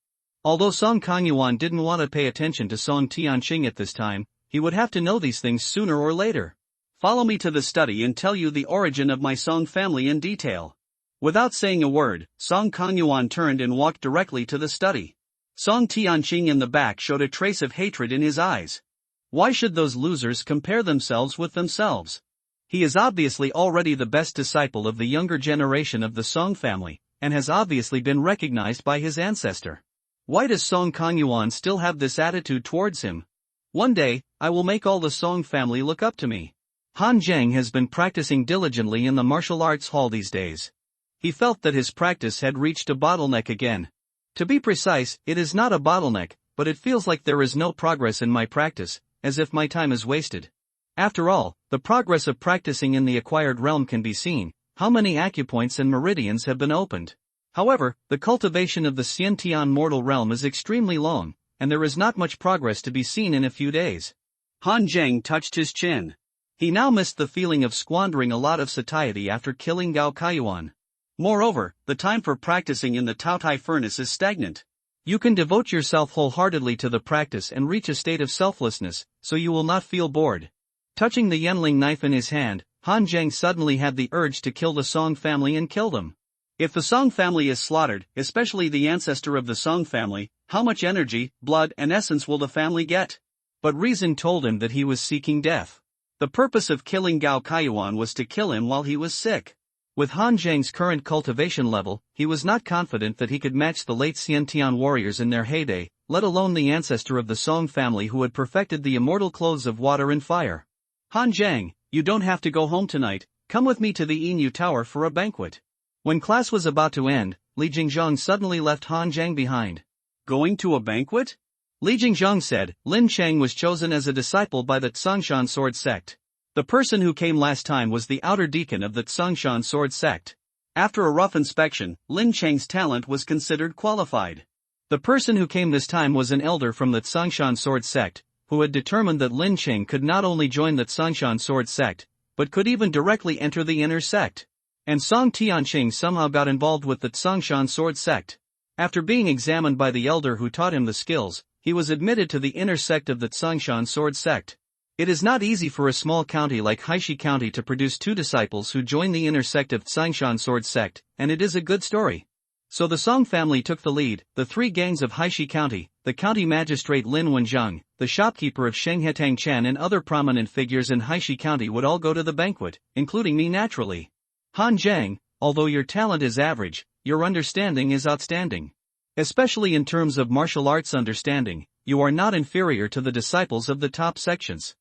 Although Song Kanyuan didn't want to pay attention to Song Tianqing at this time, he would have to know these things sooner or later. Follow me to the study and tell you the origin of my Song family in detail. Without saying a word, Song Kanyuan turned and walked directly to the study. Song Tianqing in the back showed a trace of hatred in his eyes. Why should those losers compare themselves with themselves? He is obviously already the best disciple of the younger generation of the Song family, and has obviously been recognized by his ancestor. Why does Song Kanyuan still have this attitude towards him? One day, I will make all the Song family look up to me. Han Zheng has been practicing diligently in the martial arts hall these days. He felt that his practice had reached a bottleneck again. To be precise, it is not a bottleneck, but it feels like there is no progress in my practice, as if my time is wasted. After all, the progress of practicing in the acquired realm can be seen. How many acupoints and meridians have been opened? However, the cultivation of the Xiantian mortal realm is extremely long, and there is not much progress to be seen in a few days. Han Zheng touched his chin. He now missed the feeling of squandering a lot of satiety after killing Gao Kaiyuan. Moreover, the time for practicing in the Taotai furnace is stagnant. You can devote yourself wholeheartedly to the practice and reach a state of selflessness, so you will not feel bored. Touching the Yenling knife in his hand, Han Zheng suddenly had the urge to kill the Song family and kill them. If the Song family is slaughtered, especially the ancestor of the Song family, how much energy, blood and essence will the family get? But reason told him that he was seeking death. The purpose of killing Gao Kaiyuan was to kill him while he was sick. With Han Zhang's current cultivation level, he was not confident that he could match the late Xiantian warriors in their heyday, let alone the ancestor of the Song family who had perfected the immortal clothes of water and fire. Han Zhang, you don't have to go home tonight, come with me to the Inu Tower for a banquet. When class was about to end, Li Jingzhong suddenly left Han Zhang behind. Going to a banquet? Li Jingzhong said. Lin Cheng was chosen as a disciple by the Tsongshan sword sect. The person who came last time was the outer deacon of the Tsongshan sword sect. After a rough inspection, Lin Cheng's talent was considered qualified. The person who came this time was an elder from the Tsongshan sword sect, who had determined that Lin Cheng could not only join the Tsongshan sword sect, but could even directly enter the inner sect. And Song Tianqing somehow got involved with the Tsongshan sword sect. After being examined by the elder who taught him the skills, he was admitted to the inner sect of the Tsongshan sword sect. It is not easy for a small county like Haishi County to produce two disciples who join the inner sect of Tsongshan sword sect, and it is a good story. So the Song family took the lead, the three gangs of Haishi County, the county magistrate Lin Wenjiang, the shopkeeper of Shenghetang Chan and other prominent figures in Haishi County would all go to the banquet, including me naturally. Han Zhang, although your talent is average, your understanding is outstanding. Especially in terms of martial arts understanding, you are not inferior to the disciples of the top sections.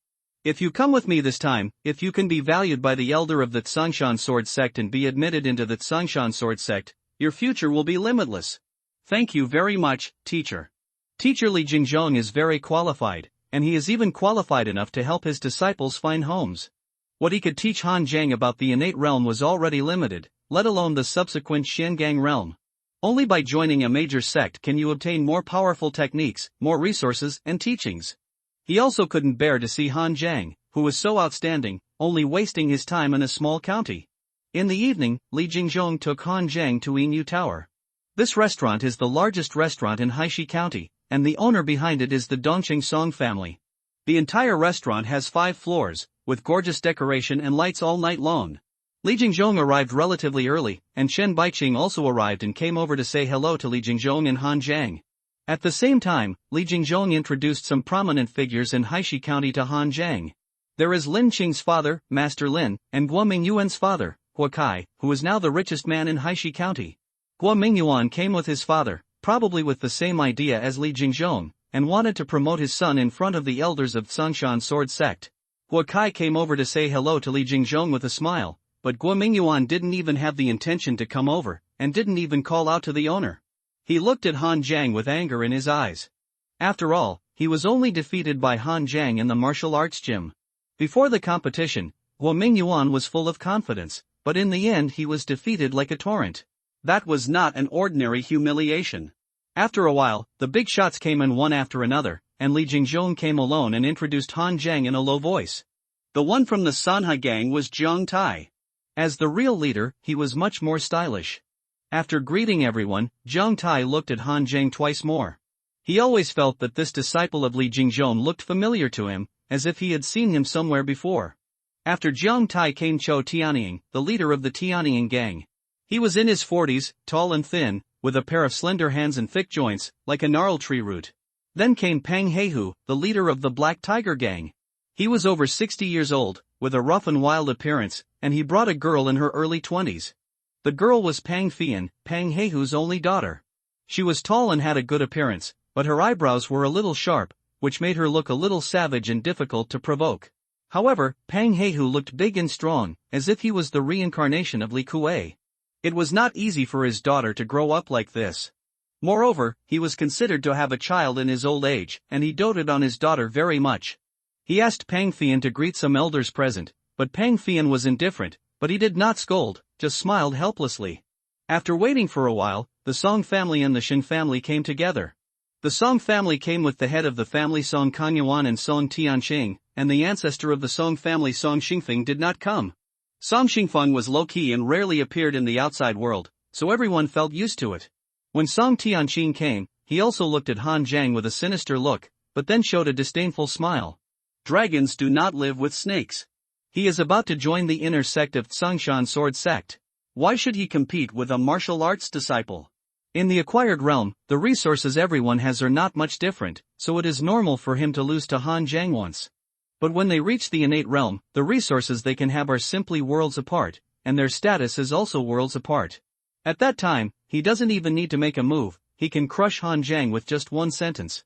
If you come with me this time, if you can be valued by the elder of the Tsongshan sword sect and be admitted into the Tsongshan sword sect, your future will be limitless. Thank you very much, teacher. Teacher Li Jingzhong is very qualified, and he is even qualified enough to help his disciples find homes. What he could teach Han Zhang about the innate realm was already limited, let alone the subsequent Xiangang realm. Only by joining a major sect can you obtain more powerful techniques, more resources, and teachings. He also couldn't bear to see Han Zhang, who was so outstanding, only wasting his time in a small county. In the evening, Li Jingzhong took Han Zhang to Inu Tower. This restaurant is the largest restaurant in Haishi County, and the owner behind it is the Dongqing Song family. The entire restaurant has 5 floors, with gorgeous decoration and lights all night long. Li Jingzhong arrived relatively early, and Shen Baiqing also arrived and came over to say hello to Li Jingzhong and Han Zhang. At the same time, Li Jingzhong introduced some prominent figures in Haishi County to Han Zhang. There is Lin Qing's father, Master Lin, and Guo Mingyuan's father, Hua Kai, who is now the richest man in Haishi County. Guo Mingyuan came with his father, probably with the same idea as Li Jingzhong, and wanted to promote his son in front of the elders of Tsongshan sword sect. Hua Kai came over to say hello to Li Jingzhong with a smile. But Guo Mingyuan didn't even have the intention to come over, and didn't even call out to the owner. He looked at Han Zhang with anger in his eyes. After all, he was only defeated by Han Zhang in the martial arts gym. Before the competition, Guo Mingyuan was full of confidence, but in the end he was defeated like a torrent. That was not an ordinary humiliation. After a while, the big shots came in one after another, and Li Jingzhong came alone and introduced Han Zhang in a low voice. The one from the Sanhai gang was Jiang Tai. As the real leader, he was much more stylish. After greeting everyone, Jiang Tai looked at Han Zhang twice more. He always felt that this disciple of Li Jingzhong looked familiar to him, as if he had seen him somewhere before. After Jiang Tai came Chou Tianying, the leader of the Tianying gang. He was in his 40s, tall and thin, with a pair of slender hands and thick joints, like a gnarled tree root. Then came Pang Heihu, the leader of the Black Tiger gang. He was over 60 years old, with a rough and wild appearance, and he brought a girl in her early 20s. The girl was Pang Fian, Pang Heihu's only daughter. She was tall and had a good appearance, but her eyebrows were a little sharp, which made her look a little savage and difficult to provoke. However, Pang Heihu looked big and strong, as if he was the reincarnation of Li Kuei. It was not easy for his daughter to grow up like this. Moreover, he was considered to have a child in his old age, and he doted on his daughter very much. He asked Pang Fian to greet some elders present, but Pang Fian was indifferent, but he did not scold, just smiled helplessly. After waiting for a while, the Song family and the Shen family came together. The Song family came with the head of the family Song Kanyuan and Song Tianqing, and the ancestor of the Song family Song Xingfeng did not come. Song Xingfeng was low-key and rarely appeared in the outside world, so everyone felt used to it. When Song Tianqing came, he also looked at Han Zhang with a sinister look, but then showed a disdainful smile. Dragons do not live with snakes. He is about to join the inner sect of Tsongshan sword sect. Why should he compete with a martial arts disciple? In the acquired realm, the resources everyone has are not much different, so it is normal for him to lose to Han Zhang once. But when they reach the innate realm, the resources they can have are simply worlds apart, and their status is also worlds apart. At that time, he doesn't even need to make a move, he can crush Han Zhang with just one sentence.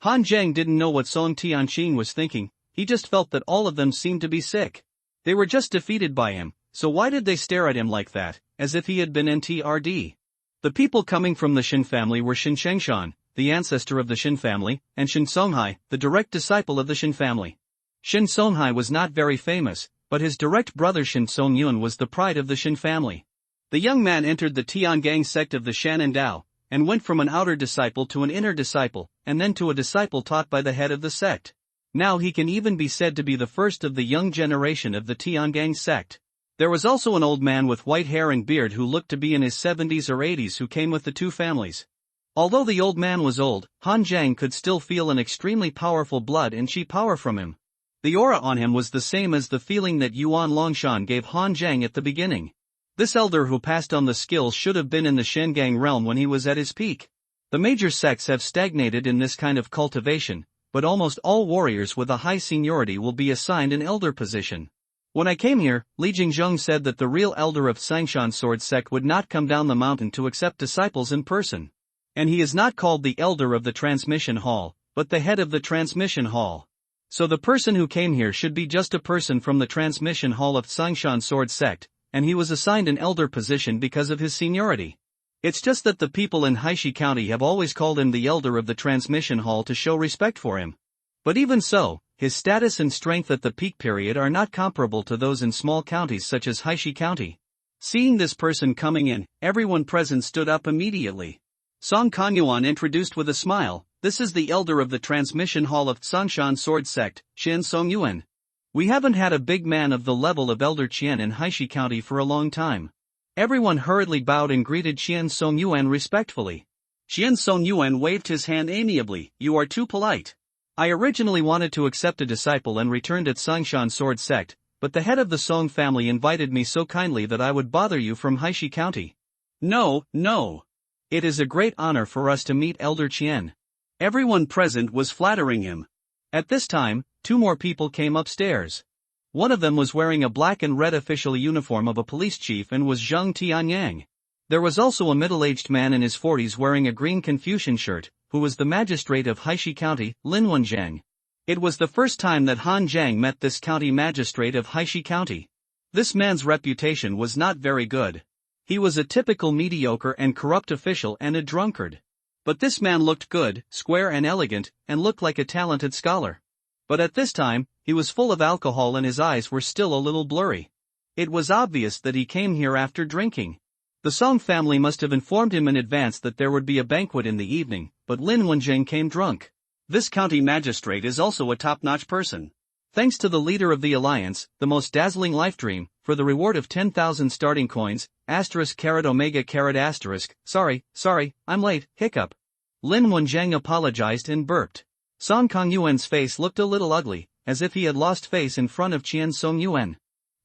Han Zhang didn't know what Song Tianqing was thinking, he just felt that all of them seemed to be sick. They were just defeated by him, so why did they stare at him like that, as if he had been NTRD? The people coming from the Shin family were Shin Shengshan, the ancestor of the Shin family, and Shin Songhai, the direct disciple of the Shin family. Shin Songhai was not very famous, but his direct brother Shin Songyun was the pride of the Shin family. The young man entered the Tiangang sect of the Shannon Dao, and went from an outer disciple to an inner disciple, and then to a disciple taught by the head of the sect. Now he can even be said to be the first of the young generation of the Tiangang sect. There was also an old man with white hair and beard who looked to be in his 70s or 80s who came with the two families. Although the old man was old, Han Zhang could still feel an extremely powerful blood and chi power from him. The aura on him was the same as the feeling that Yuan Longshan gave Han Zhang at the beginning. This elder who passed on the skills should have been in the Shengang realm when he was at his peak. The major sects have stagnated in this kind of cultivation, but almost all warriors with a high seniority will be assigned an elder position. When I came here, Li Jingzhong said that the real elder of Sangshan sword sect would not come down the mountain to accept disciples in person. And he is not called the elder of the transmission hall, but the head of the transmission hall. So the person who came here should be just a person from the transmission hall of Sangshan sword sect, and he was assigned an elder position because of his seniority. It's just that the people in Haishi County have always called him the elder of the transmission hall to show respect for him. But even so, his status and strength at the peak period are not comparable to those in small counties such as Haishi County. Seeing this person coming in, everyone present stood up immediately. Song Kanyuan introduced with a smile, "This is the elder of the transmission hall of Sangshan sword sect, Qian Songyuan. We haven't had a big man of the level of Elder Qian in Haishi County for a long time." Everyone hurriedly bowed and greeted Qian Songyuan respectfully. Qian Songyuan waved his hand amiably, "You are too polite. I originally wanted to accept a disciple and returned at Sangshan sword sect, but the head of the Song family invited me so kindly that I would bother you from Haishi County." "No, no. It is a great honor for us to meet Elder Qian." Everyone present was flattering him. At this time, two more people came upstairs. One of them was wearing a black and red official uniform of a police chief and was Zhang Tianyang. There was also a middle-aged man in his 40s wearing a green Confucian shirt, who was the magistrate of Haishi County, Lin Wenjiang. It was the first time that Han Zhang met this county magistrate of Haishi County. This man's reputation was not very good. He was a typical mediocre and corrupt official and a drunkard. But this man looked good, square and elegant, and looked like a talented scholar. But at this time, he was full of alcohol and his eyes were still a little blurry. It was obvious that he came here after drinking. The Song family must have informed him in advance that there would be a banquet in the evening, but Lin Wenjing came drunk. This county magistrate is also a top-notch person. Thanks to the leader of the alliance, the most dazzling life dream, for the reward of 10,000 starting coins, *omega sorry, I'm late, hiccup. Lin Wenjiang apologized and burped. Song Kongyuan's face looked a little ugly, as if he had lost face in front of Qian Songyuan.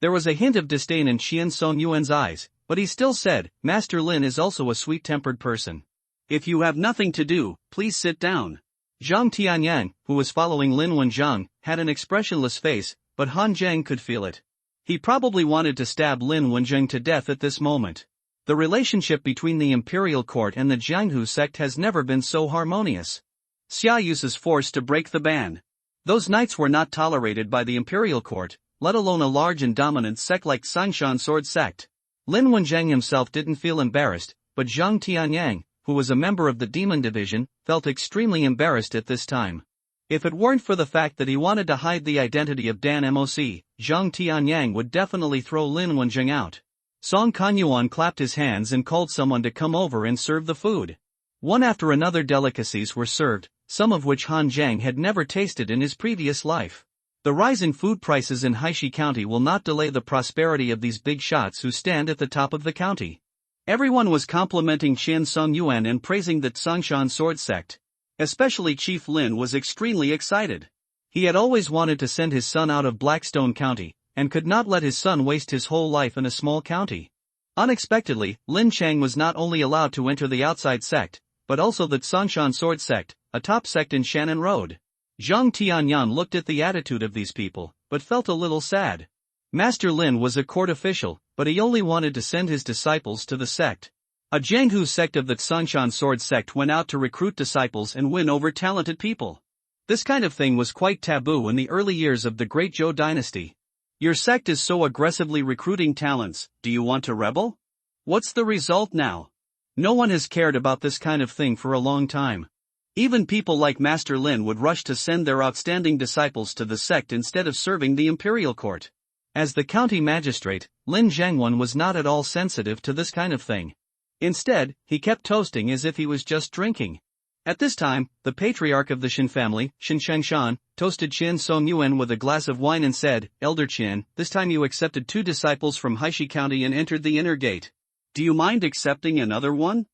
There was a hint of disdain in Qian Songyuan's eyes, but he still said, "Master Lin is also a sweet-tempered person. If you have nothing to do, please sit down." Zhang Tianyang, who was following Lin Wenjiang, had an expressionless face, but Han Zhang could feel it. He probably wanted to stab Lin Wenjiang to death at this moment. The relationship between the imperial court and the Jianghu sect has never been so harmonious. Xia uses force to break the ban. Those knights were not tolerated by the imperial court, let alone a large and dominant sect like Sangshan sword sect. Lin Wenjiang himself didn't feel embarrassed, but Zhang Tianyang, who was a member of the demon division, felt extremely embarrassed at this time. If it weren't for the fact that he wanted to hide the identity of Dan Moc, Zhang Tianyang would definitely throw Lin Wenjiang out. Song Kanyuan clapped his hands and called someone to come over and serve the food. One after another delicacies were served, some of which Han Zhang had never tasted in his previous life. The rise in food prices in Haishi County will not delay the prosperity of these big shots who stand at the top of the county. Everyone was complimenting Qian Songyuan and praising the Sangshan sword sect. Especially Chief Lin was extremely excited. He had always wanted to send his son out of Blackstone County, and could not let his son waste his whole life in a small county. Unexpectedly, Lin Chang was not only allowed to enter the outside sect, but also the Sangshan sword sect, a top sect in Shannon Road. Zhang Tianyan looked at the attitude of these people, but felt a little sad. Master Lin was a court official, but he only wanted to send his disciples to the sect. A Jianghu sect of the Tsangshan sword sect went out to recruit disciples and win over talented people. This kind of thing was quite taboo in the early years of the Great Zhou dynasty. Your sect is so aggressively recruiting talents, do you want to rebel? What's the result now? No one has cared about this kind of thing for a long time. Even people like Master Lin would rush to send their outstanding disciples to the sect instead of serving the imperial court. As the county magistrate, Lin Zhangwan was not at all sensitive to this kind of thing. Instead, he kept toasting as if he was just drinking. At this time, the patriarch of the Shin family, Shin Changshan, toasted Qian Song Yuan with a glass of wine and said, "Elder Qian, this time you accepted 2 disciples from Haishi County and entered the inner gate. Do you mind accepting another one?"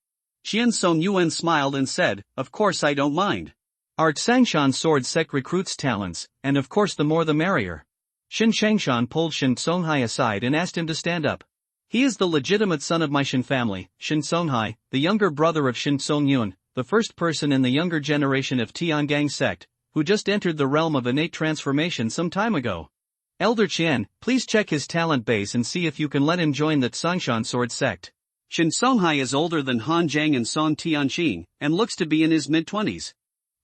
Qian Song Yuan smiled and said, "Of course I don't mind. Our Tsangshan sword sect recruits talents, and of course the more the merrier." Shin Changshan pulled Shin Songhai aside and asked him to stand up. "He is the legitimate son of my Shin family, Shin Songhai, the younger brother of Shin Song Yuan, the first person in the younger generation of Tiangang sect, who just entered the realm of innate transformation some time ago. Elder Qian, please check his talent base and see if you can let him join the Tsangshan sword sect." Shin Songhai is older than Han Jiang and Song Tianqing, and looks to be in his mid-20s.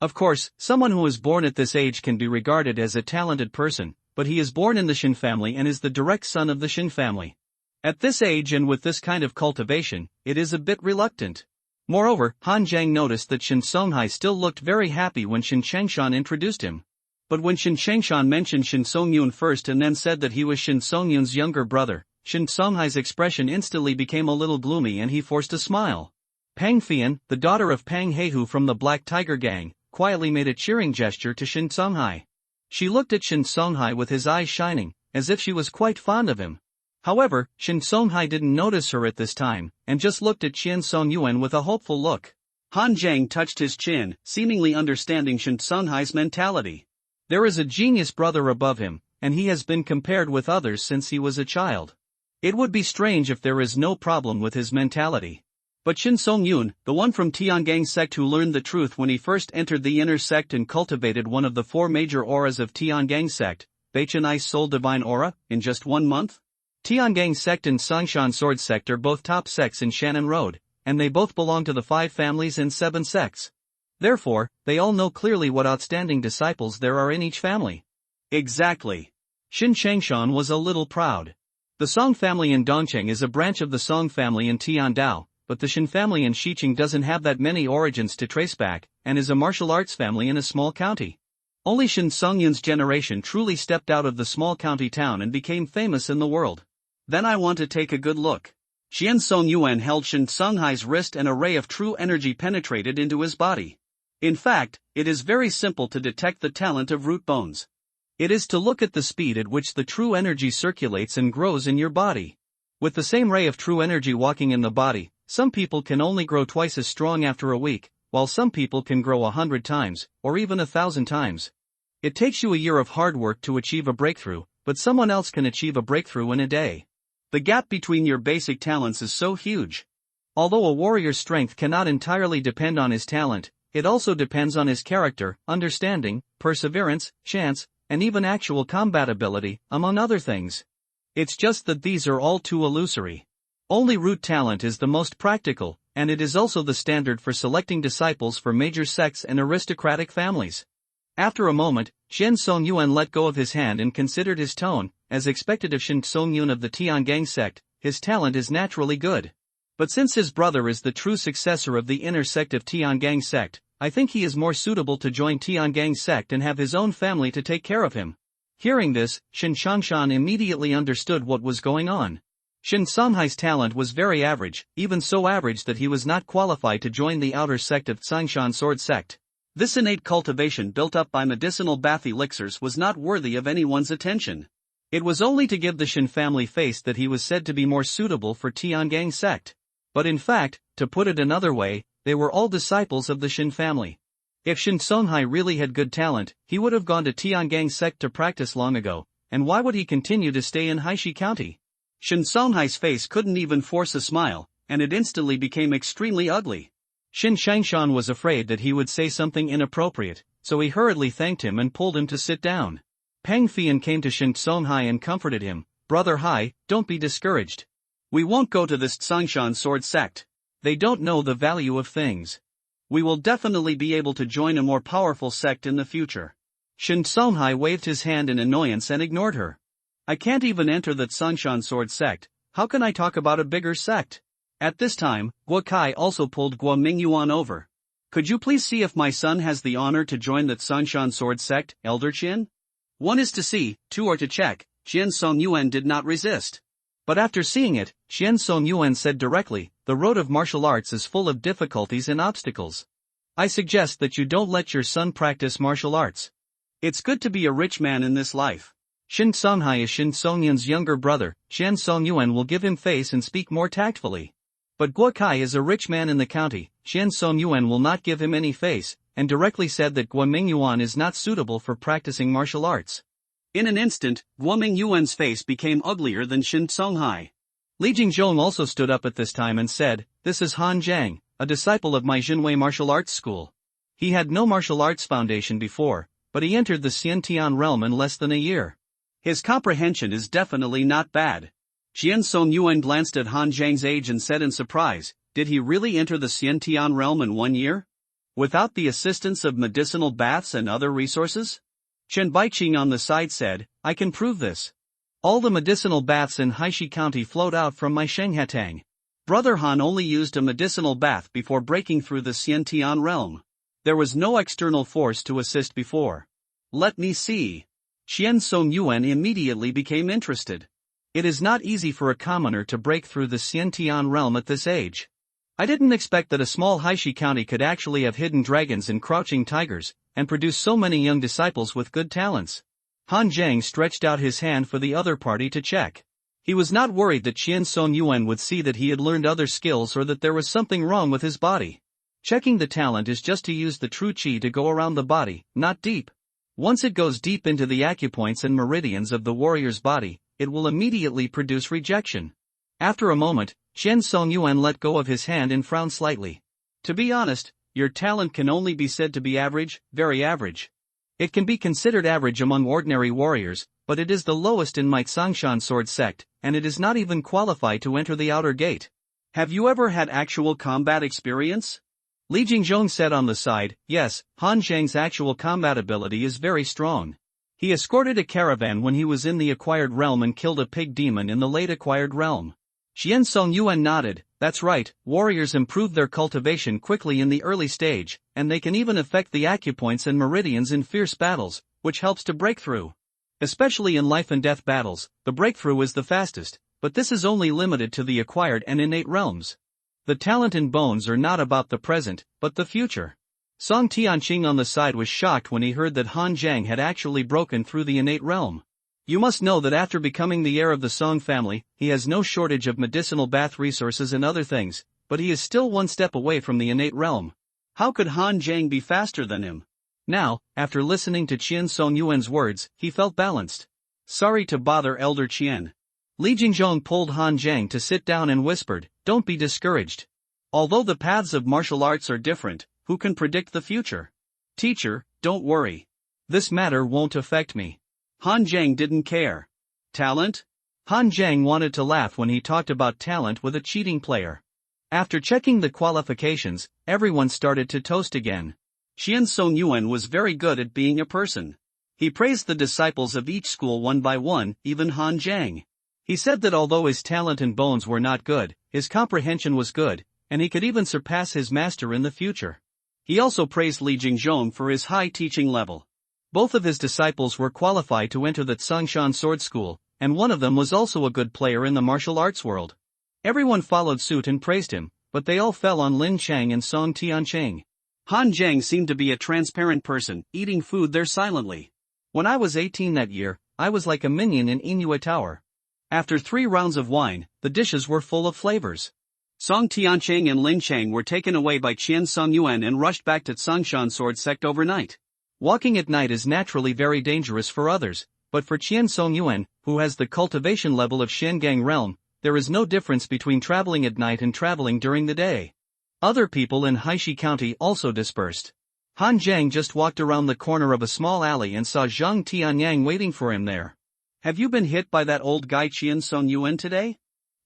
Of course, someone who is born at this age can be regarded as a talented person, but he is born in the Shin family and is the direct son of the Shin family. At this age and with this kind of cultivation, it is a bit reluctant. Moreover, Han Jiang noticed that Shin Songhai still looked very happy when Shin Changshan introduced him. But when Shin Changshan mentioned Shin Songyun first and then said that he was Shin Songyun's younger brother, Shin Songhai's expression instantly became a little gloomy and he forced a smile. Pang Fian, the daughter of Pang Heihu from the Black Tiger Gang, quietly made a cheering gesture to Shin Songhai. She looked at Shin Songhai with his eyes shining, as if she was quite fond of him. However, Shin Songhai didn't notice her at this time, and just looked at Qian Song Yuan with a hopeful look. Han Jiang touched his chin, seemingly understanding Shin Songhai's mentality. There is a genius brother above him, and he has been compared with others since he was a child. It would be strange if there is no problem with his mentality. But Shin Song Yun, the one from Tiangang sect who learned the truth when he first entered the inner sect and cultivated one of the 4 major auras of Tiangang sect, Beichen Ice Soul Divine Aura, in just 1 month? Tiangang sect and Tsangshan sword sect are both top sects in Shannon Road, and they both belong to the 5 families and 7 sects. Therefore, they all know clearly what outstanding disciples there are in each family. Exactly. Shin Changshan was a little proud. The Song family in Dongcheng is a branch of the Song family in Tiandao, but the Shin family in Xiqing doesn't have that many origins to trace back, and is a martial arts family in a small county. Only Shin Songyun's generation truly stepped out of the small county town and became famous in the world. Then I want to take a good look. Qian Song Yuan held Shin Songhai's wrist and a ray of true energy penetrated into his body. In fact, it is very simple to detect the talent of root bones. It is to look at the speed at which the true energy circulates and grows in your body. With the same ray of true energy walking in the body, some people can only grow twice as strong after a week, while some people can grow 100 times, or even 1,000 times. It takes you a year of hard work to achieve a breakthrough, but someone else can achieve a breakthrough in a day. The gap between your basic talents is so huge. Although a warrior's strength cannot entirely depend on his talent, it also depends on his character, understanding, perseverance, chance, and even actual combat ability, among other things. It's just that these are all too illusory. Only root talent is the most practical, and it is also the standard for selecting disciples for major sects and aristocratic families. After a moment, Qian Song Yuan let go of his hand and considered his tone. As expected of Shin Song Yun of the Tiangang sect, his talent is naturally good. But since his brother is the true successor of the inner sect of Tiangang sect, I think he is more suitable to join Tiangang sect and have his own family to take care of him. Hearing this, Shin Changshan immediately understood what was going on. Shin Songhai's talent was very average, even so average that he was not qualified to join the outer sect of Tsangshan sword sect. This innate cultivation built up by medicinal bath elixirs was not worthy of anyone's attention. It was only to give the Shin family face that he was said to be more suitable for Tiangang sect. But in fact, to put it another way, they were all disciples of the Shin family. If Shin Songhai really had good talent, he would have gone to Tiangang sect to practice long ago, and why would he continue to stay in Haishi County? Shin Songhai's face couldn't even force a smile, and it instantly became extremely ugly. Shin Changshan was afraid that he would say something inappropriate, so he hurriedly thanked him and pulled him to sit down. Pang Fian came to Shin Songhai and comforted him, Brother Hai, don't be discouraged. We won't go to this Tsangshan sword sect. They don't know the value of things. We will definitely be able to join a more powerful sect in the future. Shin Songhai waved his hand in annoyance and ignored her. I can't even enter the Tsangshan sword sect, how can I talk about a bigger sect? At this time, Guo Kai also pulled Guo Mingyuan over. Could you please see if my son has the honor to join the Tsangshan sword sect, Elder Qin? One is to see, two are to check. Qian Song Yuan did not resist. But after seeing it, Qian Song Yuan said directly, the road of martial arts is full of difficulties and obstacles. I suggest that you don't let your son practice martial arts. It's good to be a rich man in this life. Shin Songhai is Shin Songyuan's younger brother, Qian Song Yuan will give him face and speak more tactfully. But Guo Kai is a rich man in the county, Qian Song Yuan will not give him any face, and directly said that Guo Mingyuan is not suitable for practicing martial arts. In an instant, Guo Mingyuan's face became uglier than Shin Songhai. Li Jingzhong also stood up at this time and said, this is Han Zhang, a disciple of my Jinwei martial arts school. He had no martial arts foundation before, but he entered the Xiantian realm in less than a year. His comprehension is definitely not bad. Qian Song Yuan glanced at Han Zhang's age and said in surprise, did he really enter the Xiantian realm in 1 year? Without the assistance of medicinal baths and other resources? Chen Baiqing on the side said, I can prove this. All the medicinal baths in Haishi County flowed out from my Shenghatang. Brother Han only used a medicinal bath before breaking through the Xiantian realm. There was no external force to assist before. Let me see. Qian Song Yuan immediately became interested. It is not easy for a commoner to break through the Xiantian realm at this age. I didn't expect that a small Haishi County could actually have hidden dragons and crouching tigers, and produce so many young disciples with good talents. Han Zhang stretched out his hand for the other party to check. He was not worried that Qian Song Yuan would see that he had learned other skills or that there was something wrong with his body. Checking the talent is just to use the true qi to go around the body, not deep. Once it goes deep into the acupoints and meridians of the warrior's body, it will immediately produce rejection. After a moment, Qian Song Yuan let go of his hand and frowned slightly. To be honest, your talent can only be said to be average, very average. It can be considered average among ordinary warriors, but it is the lowest in my Tsangshan sword sect, and it is not even qualified to enter the outer gate. Have you ever had actual combat experience? Li Jingzhong said on the side, yes, Han Zhang's actual combat ability is very strong. He escorted a caravan when he was in the acquired realm and killed a pig demon in the late acquired realm. Qian Song Yuan nodded, that's right, warriors improve their cultivation quickly in the early stage, and they can even affect the acupoints and meridians in fierce battles, which helps to break through. Especially in life and death battles, the breakthrough is the fastest, but this is only limited to the acquired and innate realms. The talent and bones are not about the present, but the future. Song Tianqing on the side was shocked when he heard that Han Zhang had actually broken through the innate realm. You must know that after becoming the heir of the Song family, he has no shortage of medicinal bath resources and other things, but he is still one step away from the innate realm. How could Han Zhang be faster than him? Now, after listening to Qian Song Yuan's words, he felt balanced. Sorry to bother Elder Qian. Li Jingzhong pulled Han Zhang to sit down and whispered, don't be discouraged. Although the paths of martial arts are different, who can predict the future? Teacher, don't worry. This matter won't affect me. Han Zhang didn't care. Talent? Han Zhang wanted to laugh when he talked about talent with a cheating player. After checking the qualifications, everyone started to toast again. Qian Song Yuan was very good at being a person. He praised the disciples of each school one by one, even Han Zhang. He said that although his talent and bones were not good, his comprehension was good, and he could even surpass his master in the future. He also praised Li Jingzhong for his high teaching level. Both of his disciples were qualified to enter the Tsangshan Sword School, and one of them was also a good player in the martial arts world. Everyone followed suit and praised him, but they all fell on Lin Chang and Song Tianqing. Han Zhang seemed to be a transparent person, eating food there silently. When I was 18 that year, I was like a minion in Inua Tower. After 3 rounds of wine, the dishes were full of flavors. Song Tianqing and Lin Chang were taken away by Qian Song Yuan and rushed back to Tsangshan Sword Sect overnight. Walking at night is naturally very dangerous for others, but for Qian Song Yuan, who has the cultivation level of Shengang realm, there is no difference between traveling at night and traveling during the day. Other people in Haishi County also dispersed. Han Zhang just walked around the corner of a small alley and saw Zhang Tianyang waiting for him there. have you been hit by that old guy Qian Song Yuan today?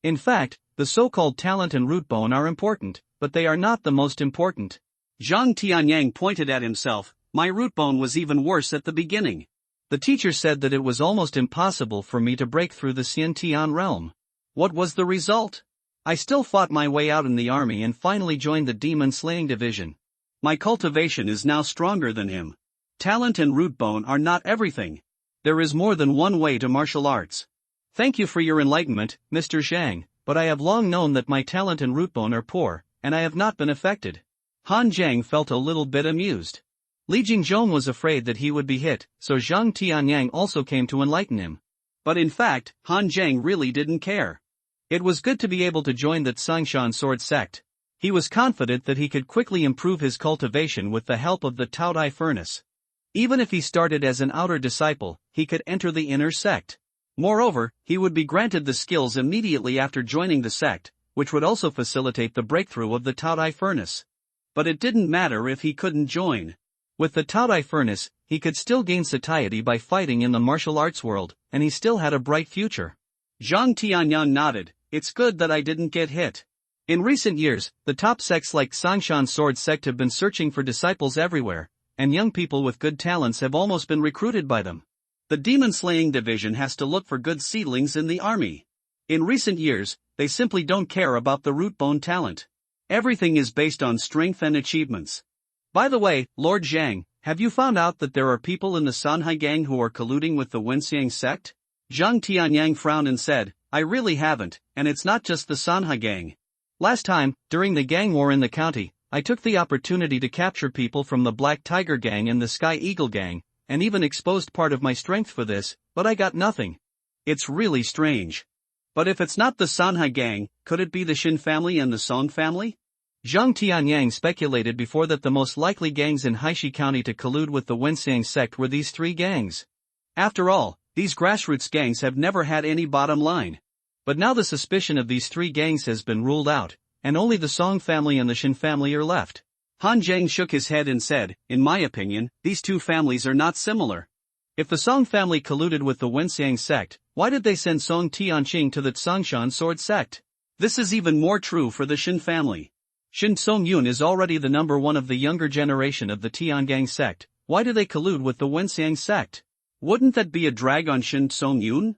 In fact, the so-called talent and root bone are important, but they are not the most important. Zhang Tianyang pointed at himself. My root bone was even worse at the beginning. The teacher said that it was almost impossible for me to break through the Xian Tian realm. What was the result? I still fought my way out in the army and finally joined the demon slaying division. My cultivation is now stronger than him. Talent and root bone are not everything. There is more than one way to martial arts. Thank you for your enlightenment, Mr. Zhang, but I have long known that my talent and root bone are poor, and I have not been affected. Han Zhang felt a little bit amused. Li Jingzhong was afraid that he would be hit, so Zhang Tianyang also came to enlighten him. But in fact, Han Zhang really didn't care. It was good to be able to join that Sangshan sword sect. He was confident that he could quickly improve his cultivation with the help of the Taodai furnace. Even if he started as an outer disciple, he could enter the inner sect. Moreover, he would be granted the skills immediately after joining the sect, which would also facilitate the breakthrough of the Taodai furnace. But it didn't matter if he couldn't join. With the Taodai furnace, he could still gain satiety by fighting in the martial arts world, and he still had a bright future. Zhang Tianyang nodded. It's good that I didn't get hit. In recent years, the top sects like Sangshan Sword Sect have been searching for disciples everywhere, and young people with good talents have almost been recruited by them. The demon slaying division has to look for good seedlings in the army. In recent years, they simply don't care about the root bone talent. Everything is based on strength and achievements. By the way, Lord Zhang, have you found out that there are people in the Sanhai gang who are colluding with the Wenxiang sect? Zhang Tianyang frowned and said, I really haven't, and it's not just the Sanhai gang. Last time, during the gang war in the county, I took the opportunity to capture people from the Black Tiger gang and the Sky Eagle gang, and even exposed part of my strength for this, but I got nothing. It's really strange. But if it's not the Sanhai gang, could it be the Shin family and the Song family? Zhang Tianyang speculated before that the most likely gangs in Haishi County to collude with the Wenxiang sect were these three gangs. After all, these grassroots gangs have never had any bottom line. But now the suspicion of these three gangs has been ruled out, and only the Song family and the Shin family are left. Han Zhang shook his head and said, in my opinion, these two families are not similar. If the Song family colluded with the Wenxiang sect, why did they send Song Tianqing to the Sangshan sword sect? This is even more true for the Shin family. Shin Songyun is already the number one of the younger generation of the Tiangang sect. Why do they collude with the Wenxiang sect? Wouldn't that be a drag on Shin Songyun?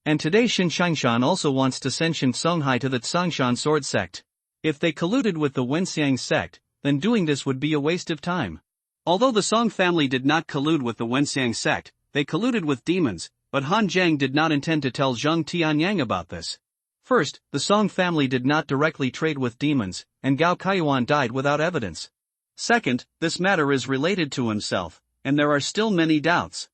And today Shin Shangshan also wants to send Shin Songhai to the Sangshan sword sect. If they colluded with the Wenxiang sect, then doing this would be a waste of time. Although the Song family did not collude with the Wenxiang sect, they colluded with demons, but Han Zhang did not intend to tell Zhang Tianyang about this. First, the Song family did not directly trade with demons, and Gao Kaiyuan died without evidence. Second, this matter is related to himself, and there are still many doubts.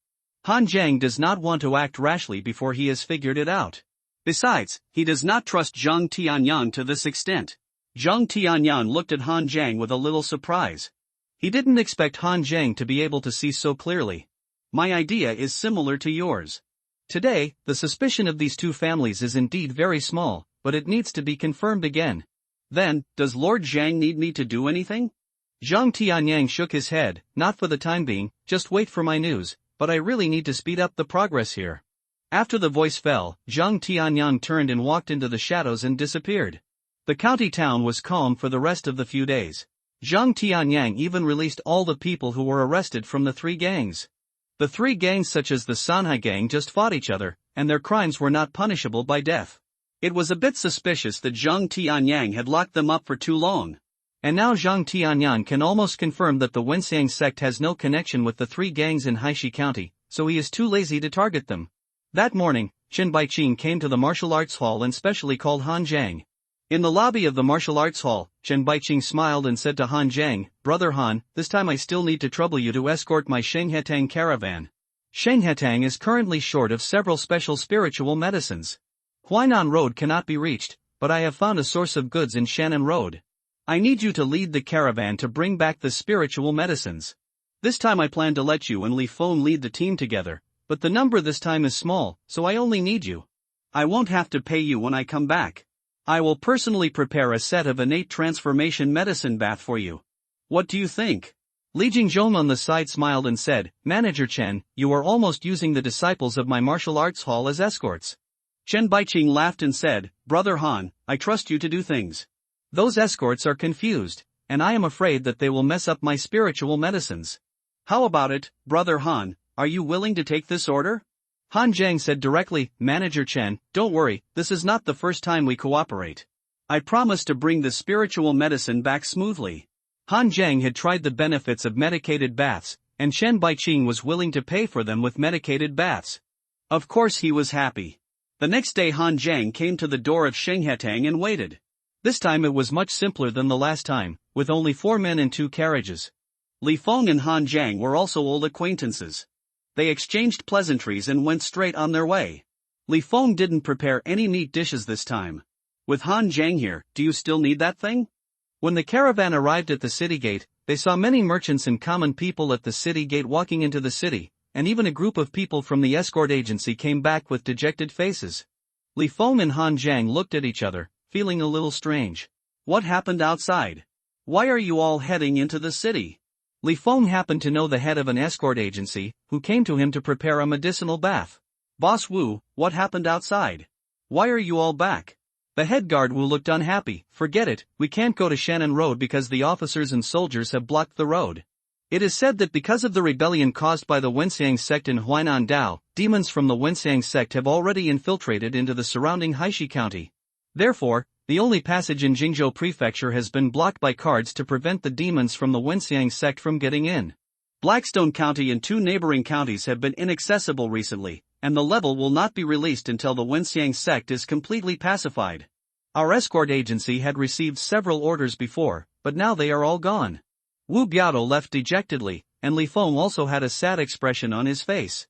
Han Zhang does not want to act rashly before he has figured it out. Besides, he does not trust Zhang Tianyang to this extent. Zhang Tianyang looked at Han Zhang with a little surprise. He didn't expect Han Zhang to be able to see so clearly. My idea is similar to yours. Today, the suspicion of these two families is indeed very small, but it needs to be confirmed again. Then, does Lord Zhang need me to do anything? Zhang Tianyang shook his head, not for the time being, just wait for my news, but I really need to speed up the progress here. After the voice fell, Zhang Tianyang turned and walked into the shadows and disappeared. The county town was calm for the rest of the few days. Zhang Tianyang even released all the people who were arrested from the three gangs. The three gangs such as the Sanhai gang just fought each other, and their crimes were not punishable by death. It was a bit suspicious that Zhang Tianyang had locked them up for too long. And now Zhang Tianyang can almost confirm that the Wenxiang sect has no connection with the three gangs in Haishi County, so he is too lazy to target them. That morning, Chen Baiqing came to the martial arts hall and specially called Han Zhang. In the lobby of the martial arts hall, Chen Baiqing smiled and said to Han Zhang, Brother Han, this time I still need to trouble you to escort my Shenghetang caravan. Shenghetang is currently short of several special spiritual medicines. Huainan Road cannot be reached, but I have found a source of goods in Shannon Road. I need you to lead the caravan to bring back the spiritual medicines. This time I plan to let you and Li Feng lead the team together, but the number this time is small, so I only need you. I won't have to pay you when I come back. I will personally prepare a set of innate transformation medicine bath for you. What do you think? Li Jingzhong on the side smiled and said, Manager Chen, you are almost using the disciples of my martial arts hall as escorts. Chen Baiqing laughed and said, Brother Han, I trust you to do things. Those escorts are confused, and I am afraid that they will mess up my spiritual medicines. How about it, Brother Han, are you willing to take this order? Han Zhang said directly, Manager Chen, don't worry, this is not the first time we cooperate. I promise to bring the spiritual medicine back smoothly. Han Zhang had tried the benefits of medicated baths, and Chen Baiqing was willing to pay for them with medicated baths. Of course he was happy. The next day Han Zhang came to the door of Shenghetang and waited. This time it was much simpler than the last time, with only 4 men and 2 carriages. Li Feng and Han Zhang were also old acquaintances. They exchanged pleasantries and went straight on their way. Li Feng didn't prepare any meat dishes this time. With Han Zhang here, do you still need that thing? When the caravan arrived at the city gate, they saw many merchants and common people at the city gate walking into the city, and even a group of people from the escort agency came back with dejected faces. Li Feng and Han Zhang looked at each other, feeling a little strange. What happened outside? Why are you all heading into the city? Li Feng happened to know the head of an escort agency, who came to him to prepare a medicinal bath. Boss Wu, what happened outside? Why are you all back? The head guard Wu looked unhappy. Forget it, we can't go to Shannon Road because the officers and soldiers have blocked the road. It is said that because of the rebellion caused by the Wenxiang sect in Huainan Dao, demons from the Wenxiang sect have already infiltrated into the surrounding Haishi County. Therefore, the only passage in Jingzhou Prefecture has been blocked by guards to prevent the demons from the Wenxiang sect from getting in. Blackstone County and 2 neighboring counties have been inaccessible recently, and the level will not be released until the Wenxiang sect is completely pacified. Our escort agency had received several orders before, but now they are all gone. Wu Biao left dejectedly, and Li Feng also had a sad expression on his face.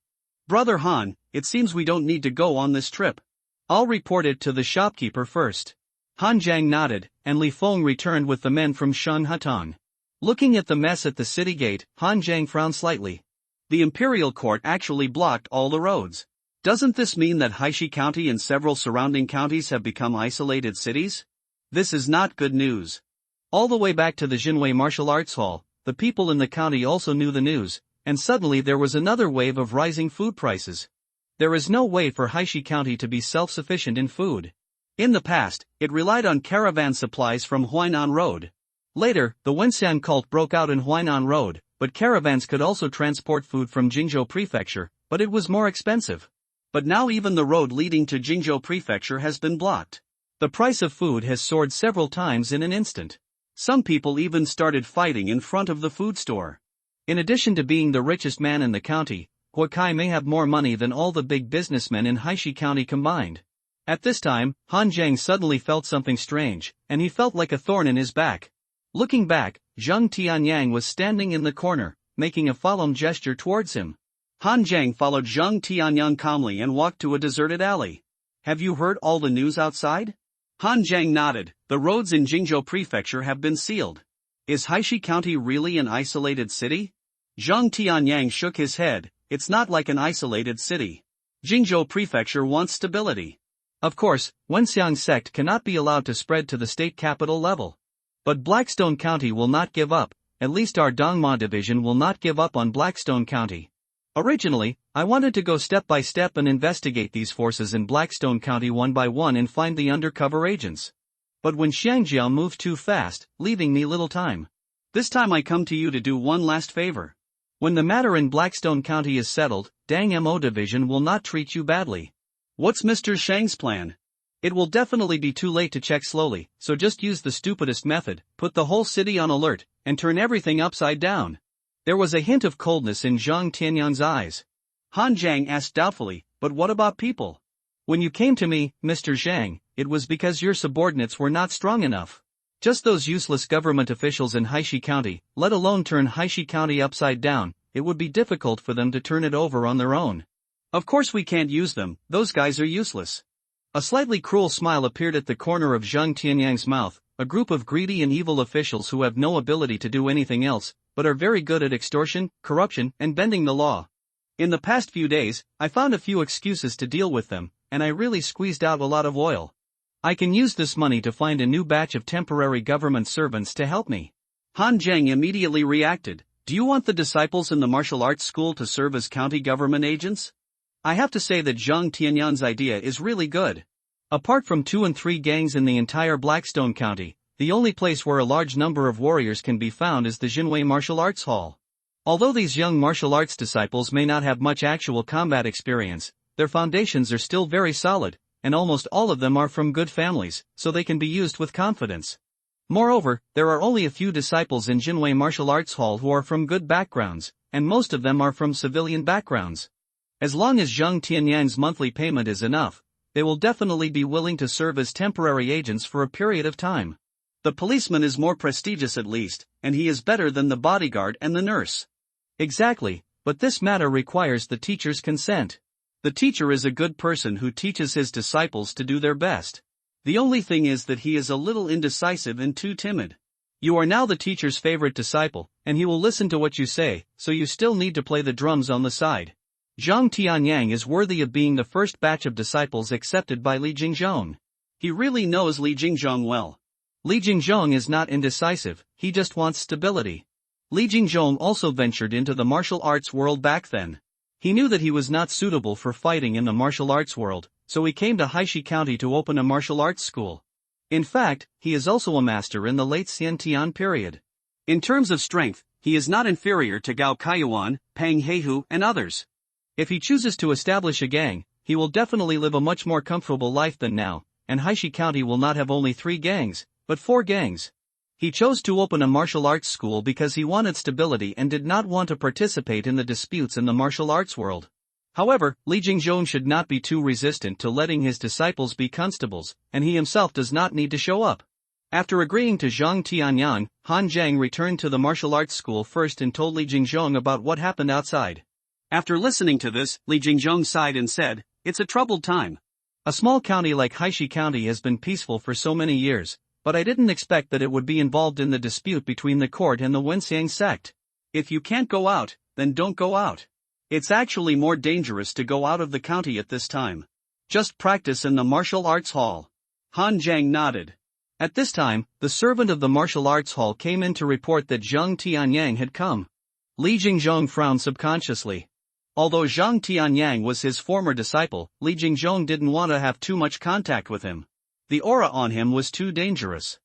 Brother Han, it seems we don't need to go on this trip. I'll report it to the shopkeeper first. Han Zhang nodded, and Li Feng returned with the men from Shanhatang. Looking at the mess at the city gate, Han Zhang frowned slightly. The imperial court actually blocked all the roads. Doesn't this mean that Haishi County and several surrounding counties have become isolated cities? This is not good news. All the way back to the Jinwei Martial Arts Hall, the people in the county also knew the news, and suddenly there was another wave of rising food prices. There is no way for Haishi County to be self-sufficient in food. In the past, it relied on caravan supplies from Huainan Road. Later, the Wenxiang cult broke out in Huainan Road, but caravans could also transport food from Jingzhou Prefecture, but it was more expensive. But now even the road leading to Jingzhou Prefecture has been blocked. The price of food has soared several times in an instant. Some people even started fighting in front of the food store. In addition to being the richest man in the county, Huakai may have more money than all the big businessmen in Haishi County combined. At this time, Han Zhang suddenly felt something strange, and he felt like a thorn in his back. Looking back, Zheng Tianyang was standing in the corner, making a solemn gesture towards him. Han Zhang followed Zheng Tianyang calmly and walked to a deserted alley. Have you heard all the news outside? Han Zhang nodded. The roads in Jingzhou Prefecture have been sealed. Is Haishi County really an isolated city? Zheng Tianyang shook his head. It's not like an isolated city. Jingzhou Prefecture wants stability. Of course, Wenxiang sect cannot be allowed to spread to the state capital level. But Blackstone County will not give up, at least our Dongma division will not give up on Blackstone County. Originally, I wanted to go step by step and investigate these forces in Blackstone County one by one and find the undercover agents. But when Xiangjiao moved too fast, leaving me little time. This time I come to you to do one last favor. When the matter in Blackstone County is settled, Dang Mo division will not treat you badly. What's Mr. Shang's plan? It will definitely be too late to check slowly, so just use the stupidest method, put the whole city on alert, and turn everything upside down. There was a hint of coldness in Zheng Tianyang's eyes. Han Zhang asked doubtfully, but what about people? When you came to me, Mr. Zhang, it was because your subordinates were not strong enough. Just those useless government officials in Haishi County, let alone turn Haishi County upside down, it would be difficult for them to turn it over on their own. Of course we can't use them, those guys are useless. A slightly cruel smile appeared at the corner of Zheng Tianyang's mouth, a group of greedy and evil officials who have no ability to do anything else, but are very good at extortion, corruption, and bending the law. In the past few days, I found a few excuses to deal with them, and I really squeezed out a lot of oil. I can use this money to find a new batch of temporary government servants to help me. Han Zheng immediately reacted. Do you want the disciples in the martial arts school to serve as county government agents? I have to say that Zhang Tianyan's idea is really good. Apart from 2 and 3 gangs in the entire Blackstone County, the only place where a large number of warriors can be found is the Jinwei Martial Arts Hall. Although these young martial arts disciples may not have much actual combat experience, their foundations are still very solid, and almost all of them are from good families, so they can be used with confidence. Moreover, there are only a few disciples in Jinwei Martial Arts Hall who are from good backgrounds, and most of them are from civilian backgrounds. As long as Zhang Tianyang's monthly payment is enough, they will definitely be willing to serve as temporary agents for a period of time. The policeman is more prestigious at least, and he is better than the bodyguard and the nurse. Exactly, but this matter requires the teacher's consent. The teacher is a good person who teaches his disciples to do their best. The only thing is that he is a little indecisive and too timid. You are now the teacher's favorite disciple, and he will listen to what you say, so you still need to play the drums on the side. Zhang Tianyang is worthy of being the first batch of disciples accepted by Li Jingzhong. He really knows Li Jingzhong well. Li Jingzhong is not indecisive, he just wants stability. Li Jingzhong also ventured into the martial arts world back then. He knew that he was not suitable for fighting in the martial arts world, so he came to Haishi County to open a martial arts school. In fact, he is also a master in the late Xiantian period. In terms of strength, he is not inferior to Gao Kaiyuan, Pang Heihu, and others. If he chooses to establish a gang, he will definitely live a much more comfortable life than now, and Haishi County will not have only 3 gangs, but 4 gangs. He chose to open a martial arts school because he wanted stability and did not want to participate in the disputes in the martial arts world. However, Li Jingzhong should not be too resistant to letting his disciples be constables, and he himself does not need to show up. After agreeing to Zhang Tianyang, Han Zhang returned to the martial arts school first and told Li Jingzhong about what happened outside. After listening to this, Li Jingzhong sighed and said, "It's a troubled time. A small county like Haishi County has been peaceful for so many years, but I didn't expect that it would be involved in the dispute between the court and the Wenxiang sect. If you can't go out, then don't go out. It's actually more dangerous to go out of the county at this time. Just practice in the martial arts hall." Han Zhang nodded. At this time, the servant of the martial arts hall came in to report that Zhang Tianyang had come. Li Jingzhong frowned subconsciously. Although Zhang Tianyang was his former disciple, Li Jingzhong didn't want to have too much contact with him. The aura on him was too dangerous.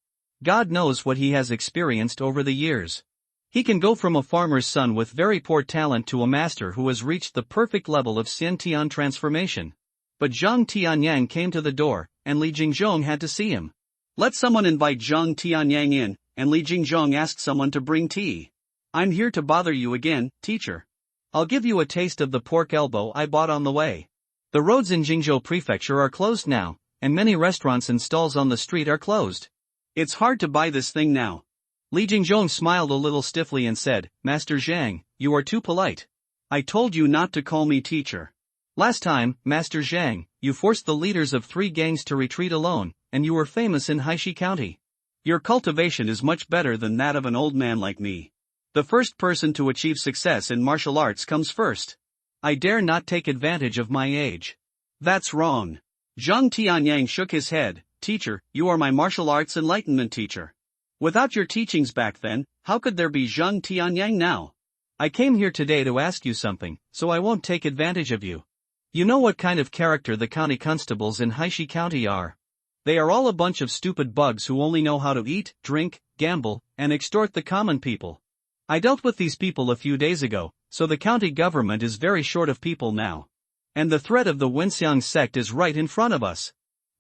God knows what he has experienced over the years. He can go from a farmer's son with very poor talent to a master who has reached the perfect level of Xiantian transformation. But Zhang Tianyang came to the door, and Li Jingzhong had to see him. Let someone invite Zhang Tianyang in, and Li Jingzhong asked someone to bring tea. "I'm here to bother you again, teacher. I'll give you a taste of the pork elbow I bought on the way. The roads in Jingzhou Prefecture are closed now, and many restaurants and stalls on the street are closed. It's hard to buy this thing now." Li Jingzhong smiled a little stiffly and said, "Master Zhang, you are too polite. I told you not to call me teacher. Last time, Master Zhang, you forced the leaders of 3 gangs to retreat alone, and you were famous in Haishi County. Your cultivation is much better than that of an old man like me. The first person to achieve success in martial arts comes first. I dare not take advantage of my age." "That's wrong." Zhang Tianyang shook his head. "Teacher, you are my martial arts enlightenment teacher. Without your teachings back then, how could there be Zhang Tianyang now? I came here today to ask you something, so I won't take advantage of you. You know what kind of character the county constables in Haishi County are? They are all a bunch of stupid bugs who only know how to eat, drink, gamble, and extort the common people. I dealt with these people a few days ago, so the county government is very short of people now. And the threat of the Wenxiang sect is right in front of us.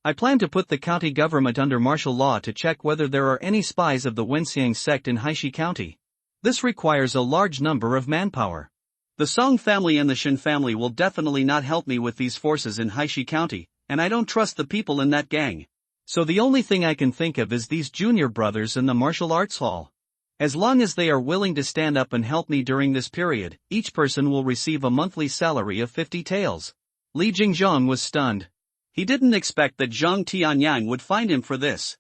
I plan to put the county government under martial law to check whether there are any spies of the Wenxiang sect in Haishi County. This requires a large number of manpower. The Song family and the Shin family will definitely not help me with these forces in Haishi County, and I don't trust the people in that gang. So the only thing I can think of is these junior brothers in the martial arts hall. As long as they are willing to stand up and help me during this period, each person will receive a monthly salary of 50 taels." Li Jingzhong was stunned. He didn't expect that Zhang Tianyang would find him for this.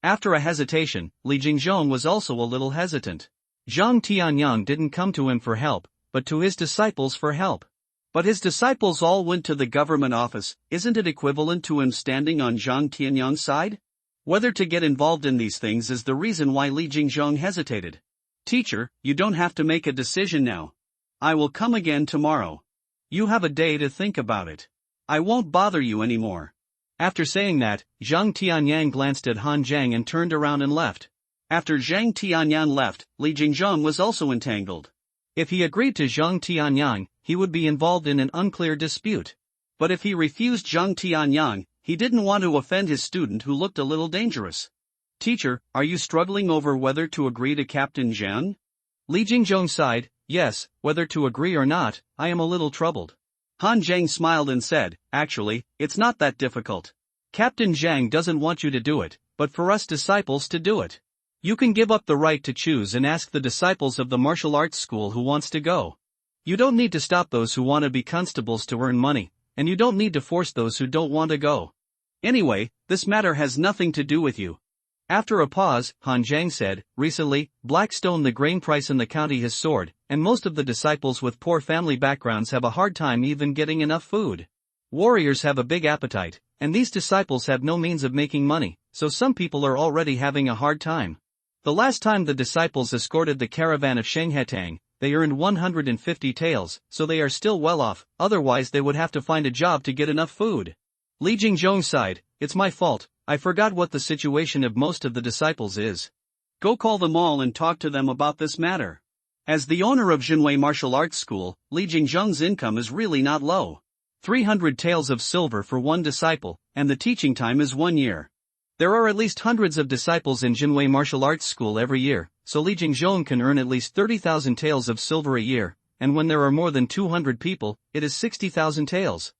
After a hesitation, Li Jingzhong was also a little hesitant. Zhang Tianyang didn't come to him for help, but to his disciples for help. But his disciples all went to the government office. Isn't it equivalent to him standing on Zhang Tianyang's side? Whether to get involved in these things is the reason why Li Jingzhong hesitated. Teacher, you don't have to make a decision now. I will come again tomorrow. You have a day to think about it. I won't bother you anymore. After saying that, Zhang Tianyang glanced at Han Zhang and turned around and left. After Zhang Tianyang left, Li Jingzhong was also entangled. If he agreed to Zhang Tianyang, he would be involved in an unclear dispute. But if he refused Zhang Tianyang, he didn't want to offend his student who looked a little dangerous. Teacher, are you struggling over whether to agree to Captain Zhang? Li Jingzhong sighed. Yes, whether to agree or not, I am a little troubled. Han Zhang smiled and said, actually, it's not that difficult. Captain Zhang doesn't want you to do it, but for us disciples to do it. You can give up the right to choose and ask the disciples of the martial arts school who wants to go. You don't need to stop those who want to be constables to earn money, and you don't need to force those who don't want to go. Anyway, this matter has nothing to do with you. After a pause, Han Zhang said, recently, Blackstone the grain price in the county has soared, and most of the disciples with poor family backgrounds have a hard time even getting enough food. Warriors have a big appetite, and these disciples have no means of making money, so some people are already having a hard time. The last time the disciples escorted the caravan of Shenghetang, they earned 150 taels, so they are still well off, otherwise they would have to find a job to get enough food. Li Jingzhong sighed, it's my fault, I forgot what the situation of most of the disciples is. Go call them all and talk to them about this matter. As the owner of Jinwei Martial Arts School, Li Jingzhong's income is really not low. 300 taels of silver for one disciple, and the teaching time is 1 year. There are at least hundreds of disciples in Jinwei Martial Arts School every year, so Li Jingzhong can earn at least 30,000 taels of silver a year, and when there are more than 200 people, it is 60,000 taels.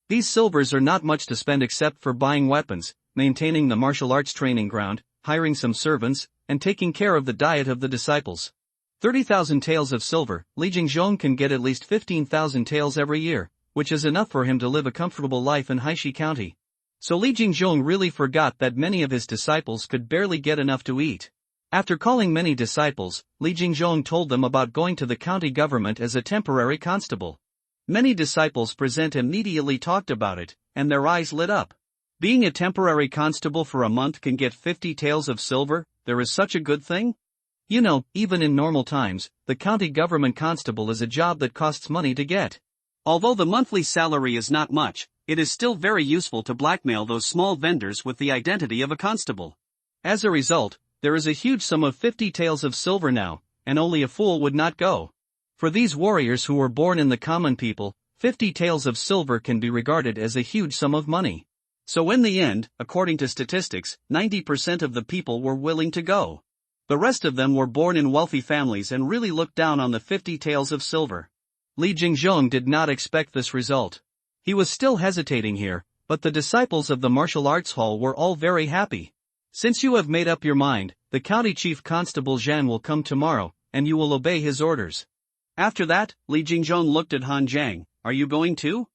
These silvers are not much to spend except for buying weapons, maintaining the martial arts training ground, hiring some servants, and taking care of the diet of the disciples. 30,000 taels of silver, Li Jingzhong can get at least 15,000 taels every year, which is enough for him to live a comfortable life in Haishi County. So Li Jingzhong really forgot that many of his disciples could barely get enough to eat. After calling many disciples, Li Jingzhong told them about going to the county government as a temporary constable. Many disciples present immediately talked about it, and their eyes lit up. Being a temporary constable for a month can get 50 taels of silver, there is such a good thing? You know, even in normal times, the county government constable is a job that costs money to get. Although the monthly salary is not much, it is still very useful to blackmail those small vendors with the identity of a constable. As a result, there is a huge sum of 50 taels of silver now, and only a fool would not go. For these warriors who were born in the common people, 50 taels of silver can be regarded as a huge sum of money. So in the end, according to statistics, 90% of the people were willing to go. The rest of them were born in wealthy families and really looked down on the 50 taels of silver. Li Jingzhong did not expect this result. He was still hesitating here, but the disciples of the martial arts hall were all very happy. Since you have made up your mind, the county chief constable Zhan will come tomorrow, and you will obey his orders. After that, Li Jingzhong looked at Han Zhang, are you going too?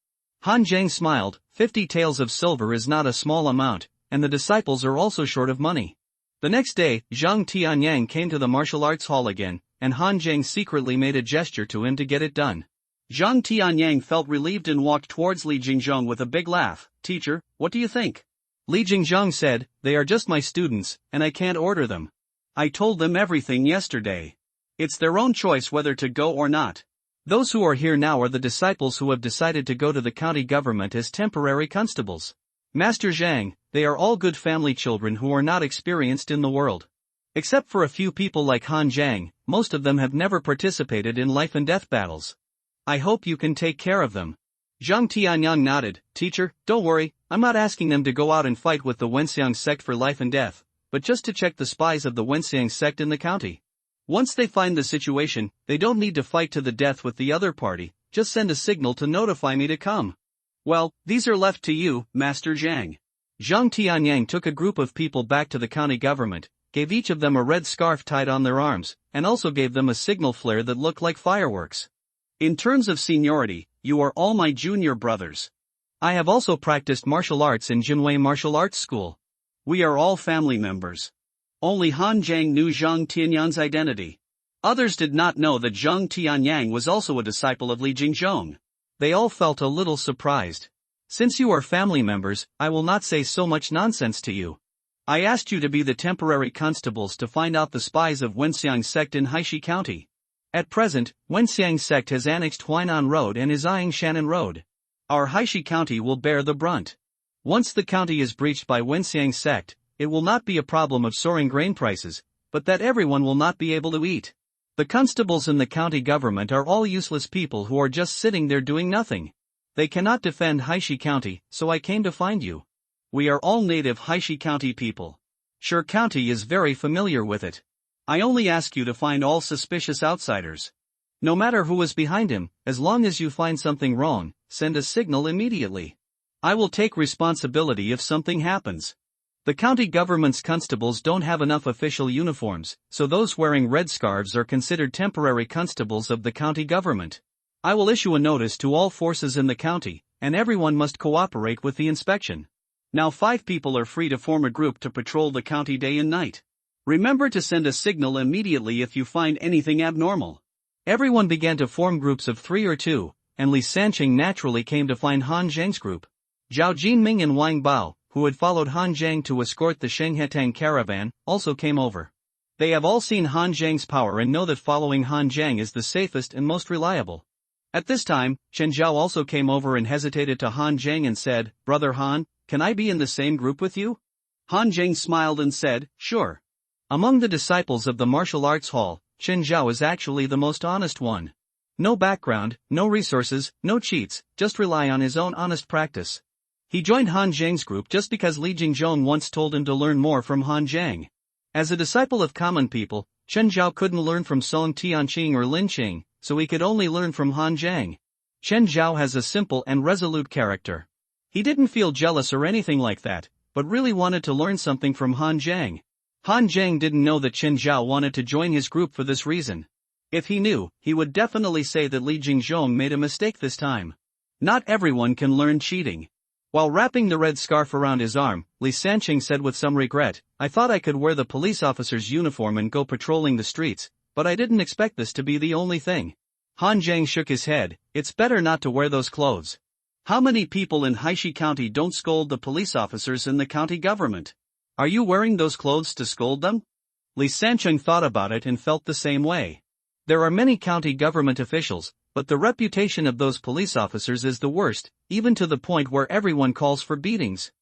Han Zhang smiled, 50 taels of silver is not a small amount, and the disciples are also short of money. The next day, Zhang Tianyang came to the martial arts hall again, and Han Zhang secretly made a gesture to him to get it done. Zhang Tianyang felt relieved and walked towards Li Jingzhong with a big laugh. Teacher, what do you think? Li Jingzhong said, they are just my students, and I can't order them. I told them everything yesterday. It's their own choice whether to go or not. Those who are here now are the disciples who have decided to go to the county government as temporary constables. Master Zhang, they are all good family children who are not experienced in the world. Except for a few people like Han Zhang, most of them have never participated in life and death battles. I hope you can take care of them. Zhang Tianyang nodded, Teacher, don't worry, I'm not asking them to go out and fight with the Wenxiang sect for life and death, but just to check the spies of the Wenxiang sect in the county. Once they find the situation, they don't need to fight to the death with the other party, just send a signal to notify me to come. Well, these are left to you, Master Zhang. Zhang Tianyang took a group of people back to the county government, gave each of them a red scarf tied on their arms, and also gave them a signal flare that looked like fireworks. In terms of seniority, you are all my junior brothers. I have also practiced martial arts in Jinwei Martial Arts School. We are all family members. Only Han Zhang knew Zhang Tianyang's identity. Others did not know that Zhang Tianyang was also a disciple of Li Jingzhong. They all felt a little surprised. Since you are family members, I will not say so much nonsense to you. I asked you to be the temporary constables to find out the spies of Wenxiang sect in Haishi County. At present, Wenxiang sect has annexed Huainan Road and is eyeing Shannon Road. Our Haishi County will bear the brunt. Once the county is breached by Wenxiang sect, it will not be a problem of soaring grain prices, but that everyone will not be able to eat. The constables in the county government are all useless people who are just sitting there doing nothing. They cannot defend Haishi County, so I came to find you. We are all native Haishi County people. Sure County is very familiar with it. I only ask you to find all suspicious outsiders. No matter who is behind him, as long as you find something wrong, send a signal immediately. I will take responsibility if something happens. The county government's constables don't have enough official uniforms, so those wearing red scarves are considered temporary constables of the county government. I will issue a notice to all forces in the county, and everyone must cooperate with the inspection. Now 5 people are free to form a group to patrol the county day and night. Remember to send a signal immediately if you find anything abnormal. Everyone began to form groups of 3 or 2, and Li Sanqing naturally came to find Han Zhang's group. Zhao Jinming and Wang Bao, who had followed Han Zhang to escort the Shenghetang caravan, also came over. They have all seen Han Zhang's power and know that following Han Zhang is the safest and most reliable. At this time, Chen Zhao also came over and hesitated to Han Zhang and said, "Brother Han, can I be in the same group with you?" Han Zhang smiled and said, "Sure." Among the disciples of the martial arts hall, Chen Zhao is actually the most honest one. No background, no resources, no cheats, just rely on his own honest practice. He joined Han Zhang's group just because Li Jingzhong once told him to learn more from Han Zhang. As a disciple of common people, Chen Zhao couldn't learn from Song Tianqing or Lin Qing, so he could only learn from Han Zhang. Chen Zhao has a simple and resolute character. He didn't feel jealous or anything like that, but really wanted to learn something from Han Zhang. Han Zhang didn't know that Chen Zhao wanted to join his group for this reason. If he knew, he would definitely say that Li Jingzhong made a mistake this time. Not everyone can learn cheating. While wrapping the red scarf around his arm, Li Sanqing said with some regret, "I thought I could wear the police officer's uniform and go patrolling the streets, but I didn't expect this to be the only thing." Han Zhang shook his head. "It's better not to wear those clothes. How many people in Haishi County don't scold the police officers in the county government? Are you wearing those clothes to scold them?" Li Sanqing thought about it and felt the same way. There are many county government officials, but the reputation of those police officers is the worst, even to the point where everyone calls for beatings.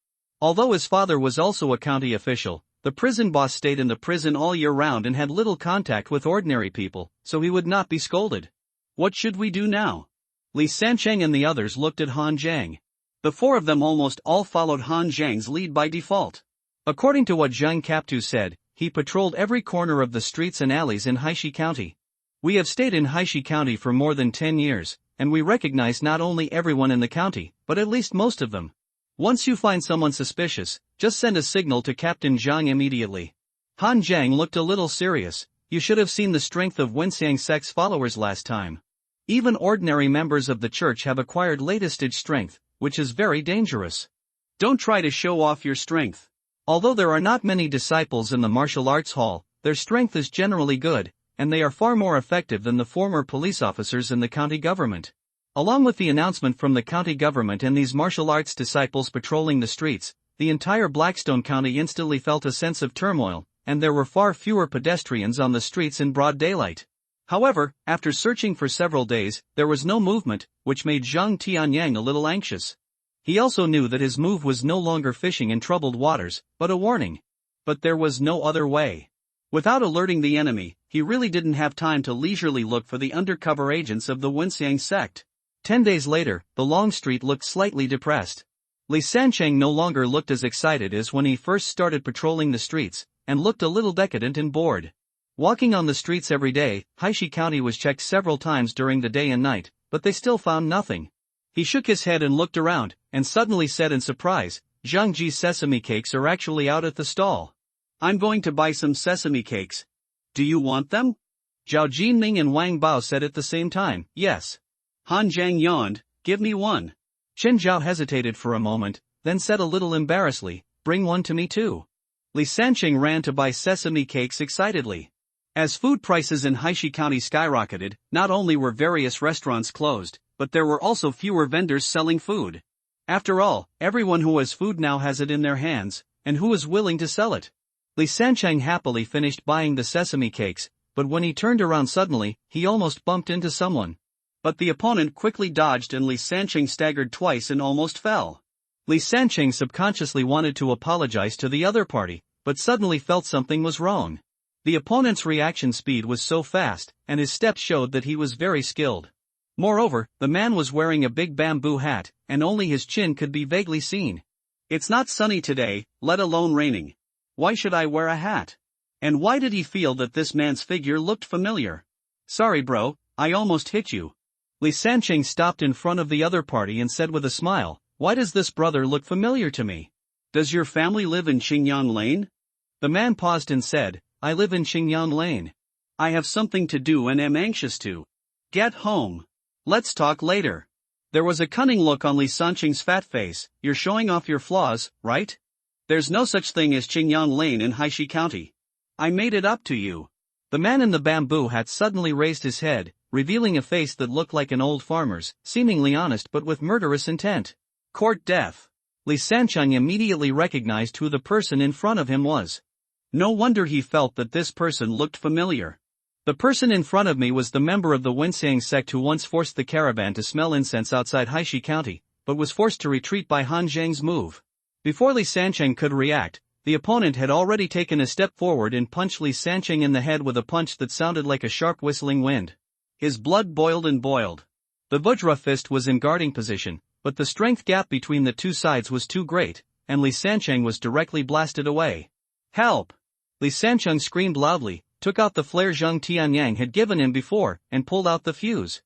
Although his father was also a county official, the prison boss stayed in the prison all year round and had little contact with ordinary people, so he would not be scolded. What should we do now? Li Sanqing and the others looked at Han Zhang. The 4 of them almost all followed Han Zhang's lead by default. According to what Zhang Captu said, he patrolled every corner of the streets and alleys in Haishi County. We have stayed in Haishi County for more than 10 years, and we recognize not only everyone in the county, but at least most of them. Once you find someone suspicious, just send a signal to Captain Zhang immediately. Han Zhang looked a little serious. You should have seen the strength of Wenxiang sect's followers last time. Even ordinary members of the church have acquired late-stage strength, which is very dangerous. Don't try to show off your strength. Although there are not many disciples in the martial arts hall, their strength is generally good, and they are far more effective than the former police officers in the county government. Along with the announcement from the county government and these martial arts disciples patrolling the streets, the entire Blackstone County instantly felt a sense of turmoil, and there were far fewer pedestrians on the streets in broad daylight. However, after searching for several days, there was no movement, which made Zhang Tianyang a little anxious. He also knew that his move was no longer fishing in troubled waters, but a warning. But there was no other way. Without alerting the enemy, he really didn't have time to leisurely look for the undercover agents of the Wenxiang sect. 10 days later, the long street looked slightly depressed. Li Sanqing no longer looked as excited as when he first started patrolling the streets, and looked a little decadent and bored. Walking on the streets every day, Haishi County was checked several times during the day and night, but they still found nothing. He shook his head and looked around, and suddenly said in surprise, "Zhangji's sesame cakes are actually out at the stall. I'm going to buy some sesame cakes. Do you want them?" Zhao Jinming and Wang Bao said at the same time, "Yes." Han Zhang yawned, "Give me one." Chen Zhao hesitated for a moment, then said a little embarrassedly, "Bring one to me too." Li Sanqing ran to buy sesame cakes excitedly. As food prices in Haishi County skyrocketed, not only were various restaurants closed, but there were also fewer vendors selling food. After all, everyone who has food now has it in their hands, and who is willing to sell it? Li Sancheng happily finished buying the sesame cakes, but when he turned around suddenly, he almost bumped into someone. But the opponent quickly dodged and Li Sancheng staggered twice and almost fell. Li Sancheng subconsciously wanted to apologize to the other party, but suddenly felt something was wrong. The opponent's reaction speed was so fast, and his steps showed that he was very skilled. Moreover, the man was wearing a big bamboo hat, and only his chin could be vaguely seen. It's not sunny today, let alone raining. Why should I wear a hat? And why did he feel that this man's figure looked familiar? Sorry bro, I almost hit you. Li Sancheng stopped in front of the other party and said with a smile, why does this brother look familiar to me? Does your family live in Qingyang Lane? The man paused and said, I live in Qingyang Lane. I have something to do and am anxious to get home. Let's talk later. There was a cunning look on Li Sancheng's fat face. You're showing off your flaws, right? There's no such thing as Qingyang Lane in Haishi County. I made it up to you. The man in the bamboo hat suddenly raised his head, revealing a face that looked like an old farmer's, seemingly honest but with murderous intent. Court death. Li Sancheng immediately recognized who the person in front of him was. No wonder he felt that this person looked familiar. The person in front of me was the member of the Wenxiang sect who once forced the caravan to smell incense outside Haishi County, but was forced to retreat by Han Zhang's move. Before Li Sancheng could react, the opponent had already taken a step forward and punched Li Sancheng in the head with a punch that sounded like a sharp whistling wind. His blood boiled and boiled. The Vajra fist was in guarding position, but the strength gap between the two sides was too great, and Li Sancheng was directly blasted away. Help! Li Sancheng screamed loudly, took out the flare Zheng Tianyang had given him before, and pulled out the fuse.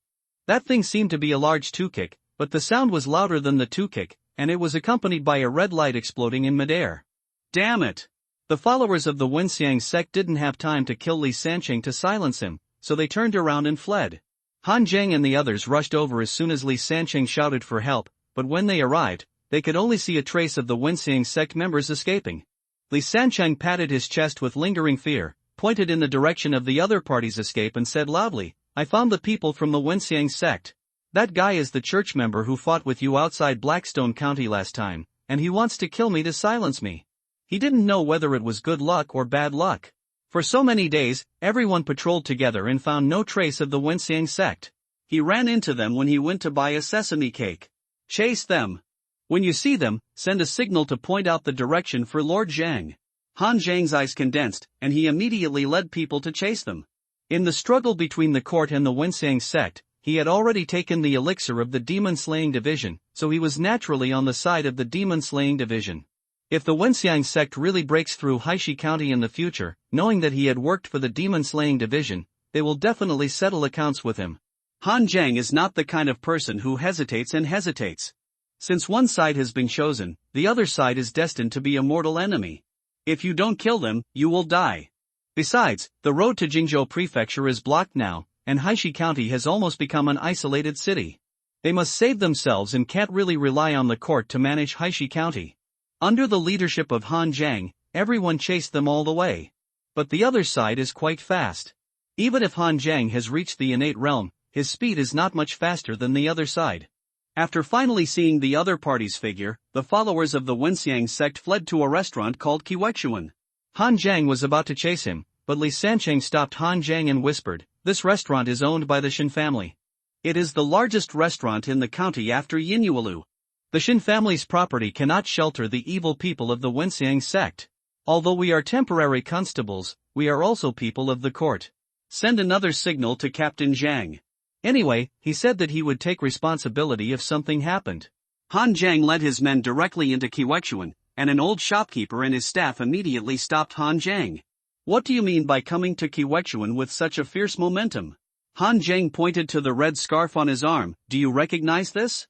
That thing seemed to be a large two-kick, but the sound was louder than the two-kick, and it was accompanied by a red light exploding in midair. Damn it! The followers of the Wenxiang sect didn't have time to kill Li Sancheng to silence him, so they turned around and fled. Han Zhang and the others rushed over as soon as Li Sancheng shouted for help, but when they arrived, they could only see a trace of the Wenxiang sect members escaping. Li Sancheng patted his chest with lingering fear, pointed in the direction of the other party's escape and said loudly, I found the people from the Wenxiang sect. That guy is the church member who fought with you outside Blackstone County last time, and he wants to kill me to silence me. He didn't know whether it was good luck or bad luck. For so many days, everyone patrolled together and found no trace of the Wenxiang sect. He ran into them when he went to buy a sesame cake. Chase them. When you see them, send a signal to point out the direction for Lord Zhang. Han Zhang's eyes condensed, and he immediately led people to chase them. In the struggle between the court and the Wenxiang sect, he had already taken the elixir of the demon-slaying division, so he was naturally on the side of the demon-slaying division. If the Wenxiang sect really breaks through Haishi County in the future, knowing that he had worked for the demon-slaying division, they will definitely settle accounts with him. Han Zhang is not the kind of person who hesitates and hesitates. Since one side has been chosen, the other side is destined to be a mortal enemy. If you don't kill them, you will die. Besides, the road to Jingzhou Prefecture is blocked now, and Haishi County has almost become an isolated city. They must save themselves and can't really rely on the court to manage Haishi County. Under the leadership of Han Zhang, everyone chased them all the way. But the other side is quite fast. Even if Han Zhang has reached the innate realm, his speed is not much faster than the other side. After finally seeing the other party's figure, the followers of the Wenxiang sect fled to a restaurant called Kiwexuan. Han Zhang was about to chase him, but Li Sancheng stopped Han Zhang and whispered, this restaurant is owned by the Shin family. It is the largest restaurant in the county after Yinyualu. The Shin family's property cannot shelter the evil people of the Wenxiang sect. Although we are temporary constables, we are also people of the court. Send another signal to Captain Zhang. Anyway, he said that he would take responsibility if something happened. Han Zhang led his men directly into Kiwexuan, and an old shopkeeper and his staff immediately stopped Han Zhang. What do you mean by coming to Kiwexuan with such a fierce momentum? Han Zhang pointed to the red scarf on his arm. Do you recognize this?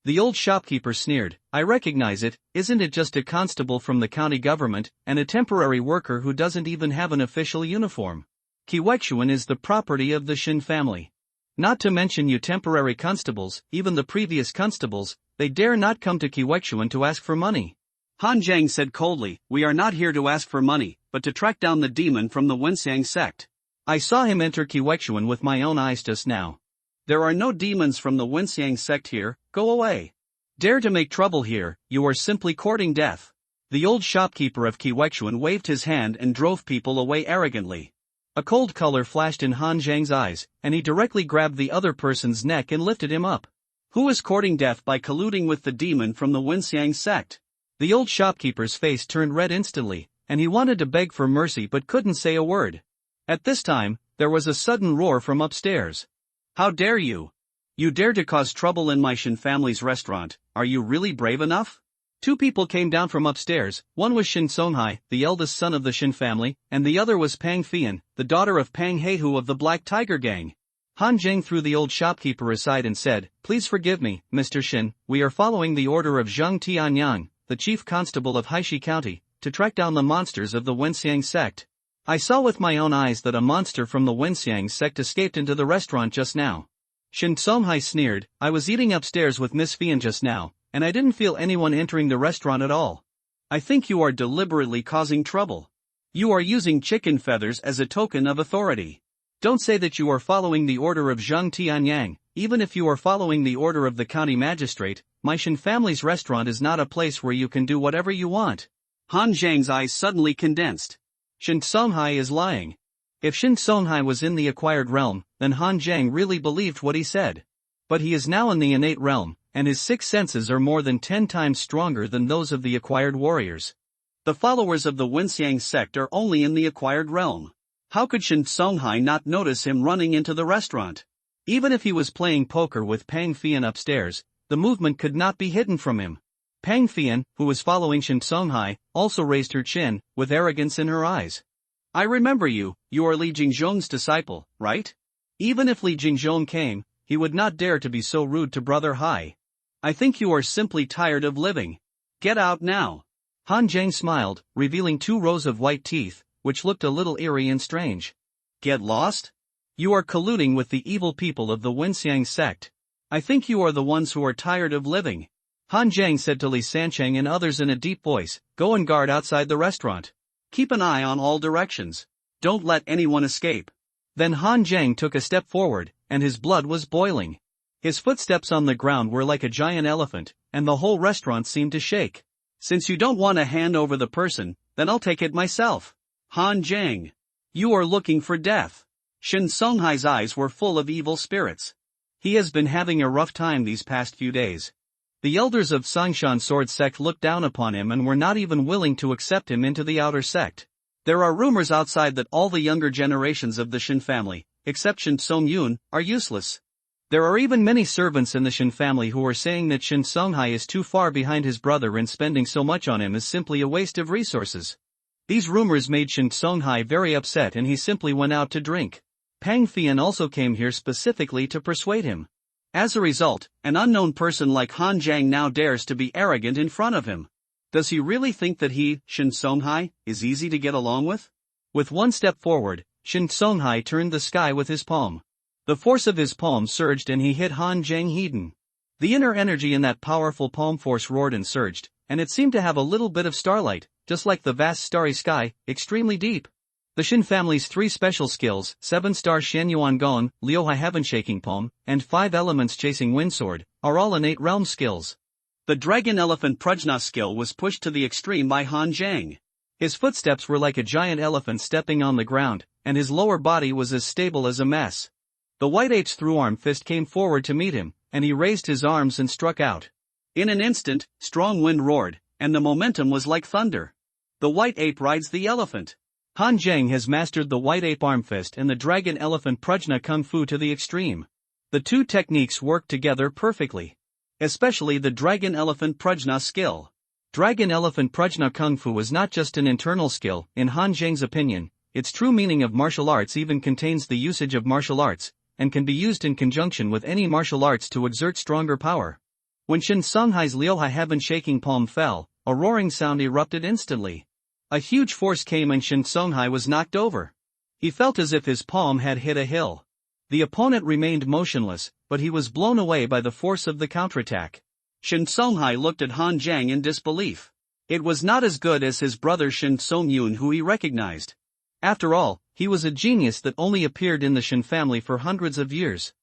The old shopkeeper sneered. I recognize it. Isn't it just a constable from the county government, and a temporary worker who doesn't even have an official uniform? Kiwexuan is the property of the Shin family. Not to mention you temporary constables, even the previous constables, they dare not come to Kiwexuan to ask for money. Han Zhang said coldly, we are not here to ask for money, but to track down the demon from the Wenxiang sect. I saw him enter Kiwexuan with my own eyes just now. There are no demons from the Wenxiang sect here, go away. Dare to make trouble here, you are simply courting death. The old shopkeeper of Kiwekchuan waved his hand and drove people away arrogantly. A cold color flashed in Han Zhang's eyes, and he directly grabbed the other person's neck and lifted him up. Who is courting death by colluding with the demon from the Wenxiang sect? The old shopkeeper's face turned red instantly, and he wanted to beg for mercy but couldn't say a word. At this time, there was a sudden roar from upstairs. How dare you? You dare to cause trouble in my Shin family's restaurant, are you really brave enough? Two people came down from upstairs, one was Shin Songhai, the eldest son of the Shin family, and the other was Pang Fian, the daughter of Pang Heihu of the Black Tiger Gang. Han Zhang threw the old shopkeeper aside and said, "Please forgive me, Mr. Shin, we are following the order of Zhang Tianyang, the chief constable of Haishi County, to track down the monsters of the Wenxiang sect. I saw with my own eyes that a monster from the Wenxiang sect escaped into the restaurant just now." Shin Songhai sneered, "I was eating upstairs with Miss Fian just now, and I didn't feel anyone entering the restaurant at all. I think you are deliberately causing trouble. You are using chicken feathers as a token of authority. Don't say that you are following the order of Zhang Tianyang, even if you are following the order of the county magistrate, my Shin family's restaurant is not a place where you can do whatever you want." Han Zhang's eyes suddenly condensed. Shin Songhai is lying. If Shin Songhai was in the acquired realm, then Han Zhang really believed what he said. But he is now in the innate realm, and his six senses are more than 10 times stronger than those of the acquired warriors. The followers of the Wenxiang sect are only in the acquired realm. How could Shin Songhai not notice him running into the restaurant? Even if he was playing poker with Pang Fian upstairs, the movement could not be hidden from him. Pang Fian, who was following Shin Songhai, also raised her chin, with arrogance in her eyes. "I remember you, you are Li Jingzhong's disciple, right? Even if Li Jingzhong came, he would not dare to be so rude to Brother Hai. I think you are simply tired of living. Get out now." Han Zhang smiled, revealing 2 rows of white teeth, which looked a little eerie and strange. "Get lost? You are colluding with the evil people of the Wenxiang sect. I think you are the ones who are tired of living." Han Zhang said to Li Sancheng and others in a deep voice, "Go and guard outside the restaurant. Keep an eye on all directions. Don't let anyone escape." Then Han Zhang took a step forward, and his blood was boiling. His footsteps on the ground were like a giant elephant, and the whole restaurant seemed to shake. "Since you don't want to hand over the person, then I'll take it myself. Han Zhang, you are looking for death." Shin Songhai's eyes were full of evil spirits. He has been having a rough time these past few days. The elders of Sangshan Sword sect looked down upon him and were not even willing to accept him into the outer sect. There are rumors outside that all the younger generations of the Shin family, except Shin Songyun, are useless. There are even many servants in the Shin family who are saying that Shin Songhai is too far behind his brother and spending so much on him is simply a waste of resources. These rumors made Shin Songhai very upset and he simply went out to drink. Pang Fian also came here specifically to persuade him. As a result, an unknown person like Han Zhang now dares to be arrogant in front of him. Does he really think that he, Shin Songhai, is easy to get along with? With one step forward, Shin Songhai turned the sky with his palm. The force of his palm surged and he hit Han Zhang Heden. The inner energy in that powerful palm force roared and surged, and it seemed to have a little bit of starlight, just like the vast starry sky, extremely deep. The Shin family's 3 special skills, 7-star Shenyuan Gon, Liuhai Heaven Shaking Palm, and 5 elements Chasing Windsword, are all innate realm skills. The Dragon Elephant Prajna skill was pushed to the extreme by Han Zhang. His footsteps were like a giant elephant stepping on the ground, and his lower body was as stable as a mess. The White Ape's through-arm fist came forward to meet him, and he raised his arms and struck out. In an instant, strong wind roared, and the momentum was like thunder. The White Ape rides the elephant. Han Zhang has mastered the White Ape Arm Fist and the Dragon Elephant Prajna Kung Fu to the extreme. The 2 techniques work together perfectly. Especially the Dragon Elephant Prajna skill. Dragon Elephant Prajna Kung Fu is not just an internal skill, in Han Zhang's opinion, its true meaning of martial arts even contains the usage of martial arts, and can be used in conjunction with any martial arts to exert stronger power. When Shin Songhai's Liuhai Heaven Shaking Palm fell, a roaring sound erupted instantly. A huge force came and Shin Songhai was knocked over. He felt as if his palm had hit a hill. The opponent remained motionless, but he was blown away by the force of the counterattack. Shin Songhai looked at Han Zhang in disbelief. It was not as good as his brother Shin Songyun, who he recognized. After all, he was a genius that only appeared in the Shin family for hundreds of years.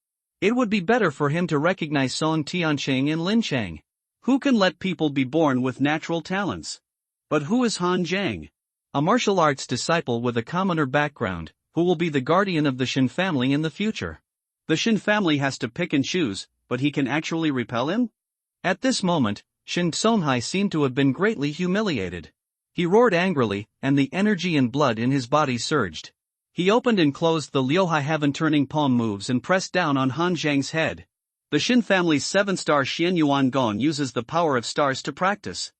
It would be better for him to recognize Song Tiancheng and Lin Chang. Who can let people be born with natural talents? But who is Han Zhang? A martial arts disciple with a commoner background, who will be the guardian of the Shin family in the future. The Shin family has to pick and choose, but he can actually repel him? At this moment, Shin Songhai seemed to have been greatly humiliated. He roared angrily, and the energy and blood in his body surged. He opened and closed the Liuhai heaven-turning palm moves and pressed down on Han Zhang's head. The Shin family's 7-star Xian Yuan Gong uses the power of stars to practice.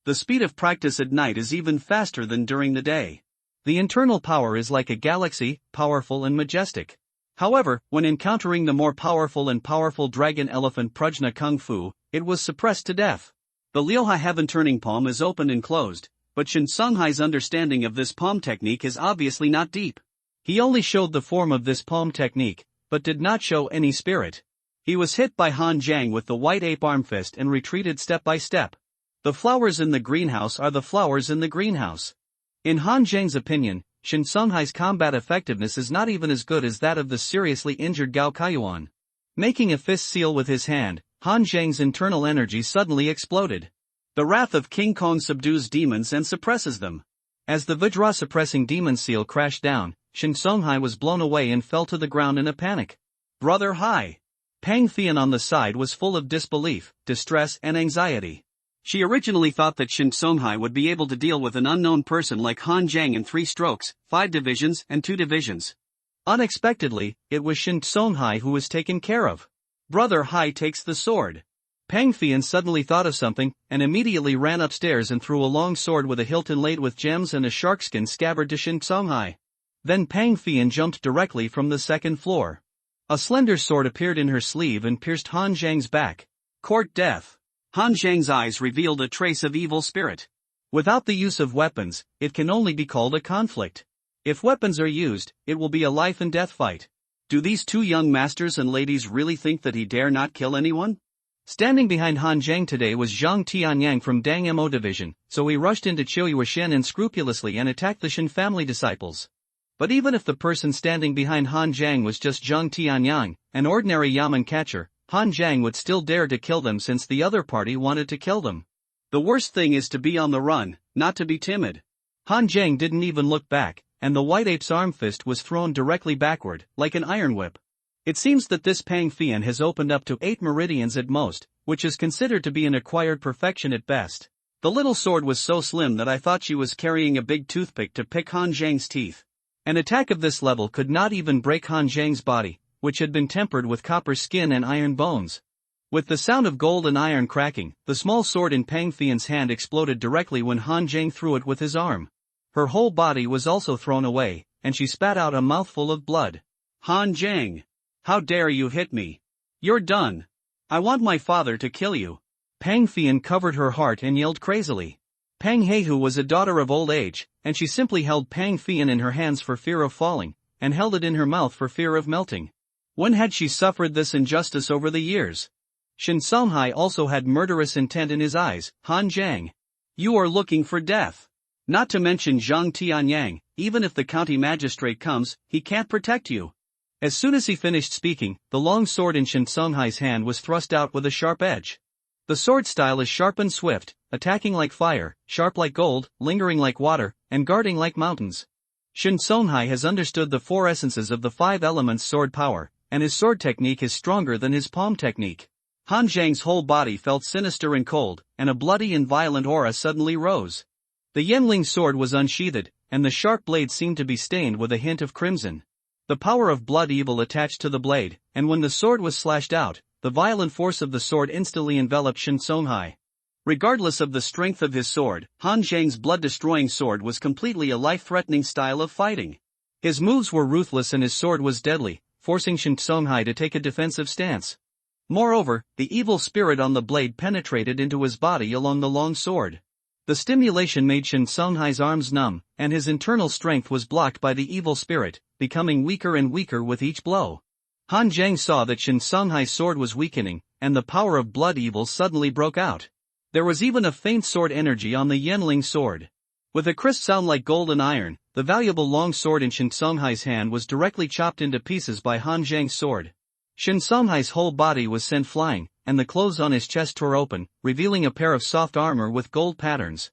The speed of practice at night is even faster than during the day. The internal power is like a galaxy, powerful and majestic. However, when encountering the more powerful dragon elephant Prajna Kung Fu, it was suppressed to death. The Liuhai heaven-turning palm is open and closed, but Shin Songhai's understanding of this palm technique is obviously not deep. He only showed the form of this palm technique, but did not show any spirit. He was hit by Han Zhang with the white ape arm fist and retreated step by step. The flowers in the greenhouse are the flowers in the greenhouse. In Han Zhang's opinion, Shin Songhai's combat effectiveness is not even as good as that of the seriously injured Gao Kaiyuan. Making a fist seal with his hand, Han Zhang's internal energy suddenly exploded. The wrath of King Kong subdues demons and suppresses them. As the Vajra-suppressing demon seal crashed down, Shin Songhai was blown away and fell to the ground in a panic. Brother Hai! Pang Thian on the side was full of disbelief, distress and anxiety. She originally thought that Shin Songhai would be able to deal with an unknown person like Han Zhang in 3 strokes, 5 divisions and 2 divisions. Unexpectedly, it was Shin Songhai who was taken care of. Brother Hai takes the sword. Pang Thian suddenly thought of something, and immediately ran upstairs and threw a long sword with a hilt inlaid with gems and a sharkskin scabbard to Shin Songhai. Then Pang Thian jumped directly from the 2nd floor. A slender sword appeared in her sleeve and pierced Han Zhang's back. Court death. Han Zhang's eyes revealed a trace of evil spirit. Without the use of weapons, it can only be called a conflict. If weapons are used, it will be a life and death fight. Do these 2 young masters and ladies really think that he dare not kill anyone? Standing behind Han Zhang today was Zhang Tianyang from Dang Mo Division, so he rushed into Qiuyue Shen unscrupulously and attacked the Shin family disciples. But even if the person standing behind Han Zhang was just Zhang Tianyang, an ordinary yamen catcher, Han Zhang would still dare to kill them since the other party wanted to kill them. The worst thing is to be on the run, not to be timid. Han Zhang didn't even look back, and the white ape's arm fist was thrown directly backward, like an iron whip. It seems that this Pang Thian has opened up to 8 meridians at most, which is considered to be an acquired perfection at best. The little sword was so slim that I thought she was carrying a big toothpick to pick Han Zhang's teeth. An attack of this level could not even break Han Zhang's body, which had been tempered with copper skin and iron bones. With the sound of gold and iron cracking, the small sword in Pang Thian's hand exploded directly when Han Zhang threw it with his arm. Her whole body was also thrown away, and she spat out a mouthful of blood. Han Zhang! How dare you hit me? You're done. I want my father to kill you. Pang Thian covered her heart and yelled crazily. Pang Heihu was a daughter of old age, and she simply held Pang Thian in her hands for fear of falling, and held it in her mouth for fear of melting. When had she suffered this injustice over the years? Shin Songhai also had murderous intent in his eyes. Han Zhang! You are looking for death. Not to mention Zhang Tianyang, even if the county magistrate comes, he can't protect you. As soon as he finished speaking, the long sword in Shin Songhai's hand was thrust out with a sharp edge. The sword style is sharp and swift, attacking like fire, sharp like gold, lingering like water, and guarding like mountains. Shin Songhai has understood the 4 essences of the 5 elements sword power, and his sword technique is stronger than his palm technique. Han Zhang's whole body felt sinister and cold, and a bloody and violent aura suddenly rose. The Yenling sword was unsheathed, and the sharp blade seemed to be stained with a hint of crimson. The power of blood evil attached to the blade, and when the sword was slashed out, the violent force of the sword instantly enveloped Shin Songhai. Regardless of the strength of his sword, Han Zhang's blood-destroying sword was completely a life-threatening style of fighting. His moves were ruthless and his sword was deadly, forcing Shin Songhai to take a defensive stance. Moreover, the evil spirit on the blade penetrated into his body along the long sword. The stimulation made Shin Songhai's arms numb, and his internal strength was blocked by the evil spirit, becoming weaker and weaker with each blow. Han Zhang saw that Shin Songhai's sword was weakening, and the power of blood evil suddenly broke out. There was even a faint sword energy on the Yenling sword. With a crisp sound like gold and iron, the valuable long sword in Shin Songhai's hand was directly chopped into pieces by Han Zhang's sword. Shin Songhai's whole body was sent flying, and the clothes on his chest tore open, revealing a pair of soft armor with gold patterns.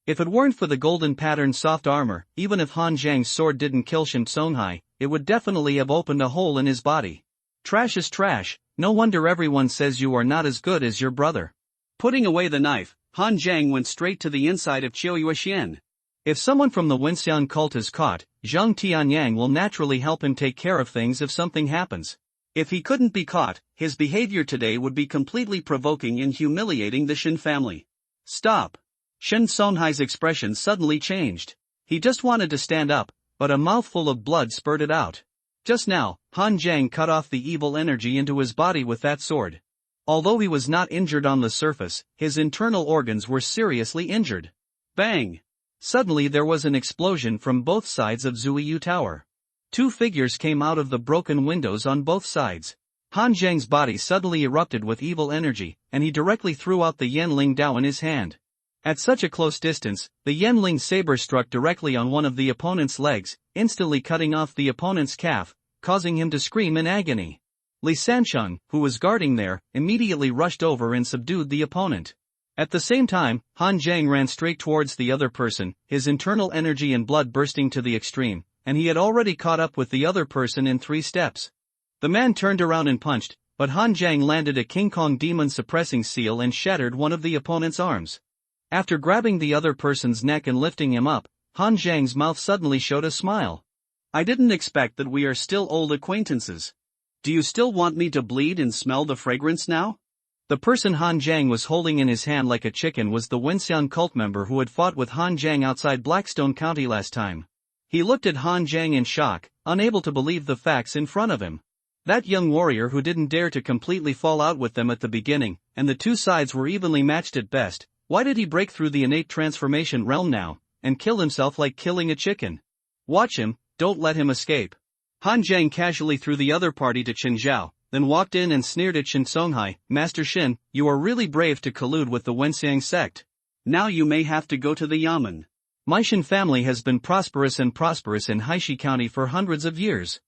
If it weren't for the golden patterned soft armor, even if Han Zhang's sword didn't kill Shin Songhai, it would definitely have opened a hole in his body. Trash is trash, no wonder everyone says you are not as good as your brother. Putting away the knife, Han Zhang went straight to the inside of Qiu Yuexian. If someone from the Wenxian cult is caught, Zhang Tianyang will naturally help him take care of things if something happens. If he couldn't be caught, his behavior today would be completely provoking and humiliating the Shin family. Stop! Shin Songhai's expression suddenly changed. He just wanted to stand up, but a mouthful of blood spurted out. Just now, Han Zhang cut off the evil energy into his body with that sword. Although he was not injured on the surface, his internal organs were seriously injured. Bang! Suddenly there was an explosion from both sides of Zuiyu Tower. Two figures came out of the broken windows on both sides. Han Zhang's body suddenly erupted with evil energy, and he directly threw out the Yanling Dao in his hand. At such a close distance, the Yanling saber struck directly on one of the opponent's legs, instantly cutting off the opponent's calf, causing him to scream in agony. Li Sansheng, who was guarding there, immediately rushed over and subdued the opponent. At the same time, Han Zhang ran straight towards the other person, his internal energy and blood bursting to the extreme, and he had already caught up with the other person in 3 steps. The man turned around and punched, but Han Zhang landed a King Kong demon suppressing seal and shattered one of the opponent's arms. After grabbing the other person's neck and lifting him up, Han Zhang's mouth suddenly showed a smile. I didn't expect that we are still old acquaintances. Do you still want me to bleed and smell the fragrance now? The person Han Zhang was holding in his hand like a chicken was the Wenxian cult member who had fought with Han Zhang outside Blackstone County last time. He looked at Han Zhang in shock, unable to believe the facts in front of him. That young warrior who didn't dare to completely fall out with them at the beginning, and the two sides were evenly matched at best. Why did he break through the innate transformation realm now, and kill himself like killing a chicken? Watch him, don't let him escape. Han Zhang casually threw the other party to Qin Zhao, then walked in and sneered at Shin Songhai. Master Shin, you are really brave to collude with the Wenxiang sect. Now you may have to go to the Yamen. My Shin family has been prosperous in Haishi County for hundreds of years.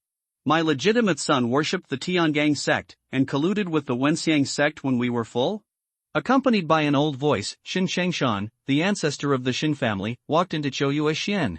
My legitimate son worshipped the Tiangang sect, and colluded with the Wenxiang sect when we were full? Accompanied by an old voice, Shin Changshan, the ancestor of the Shin family, walked into Qiu Yuexian.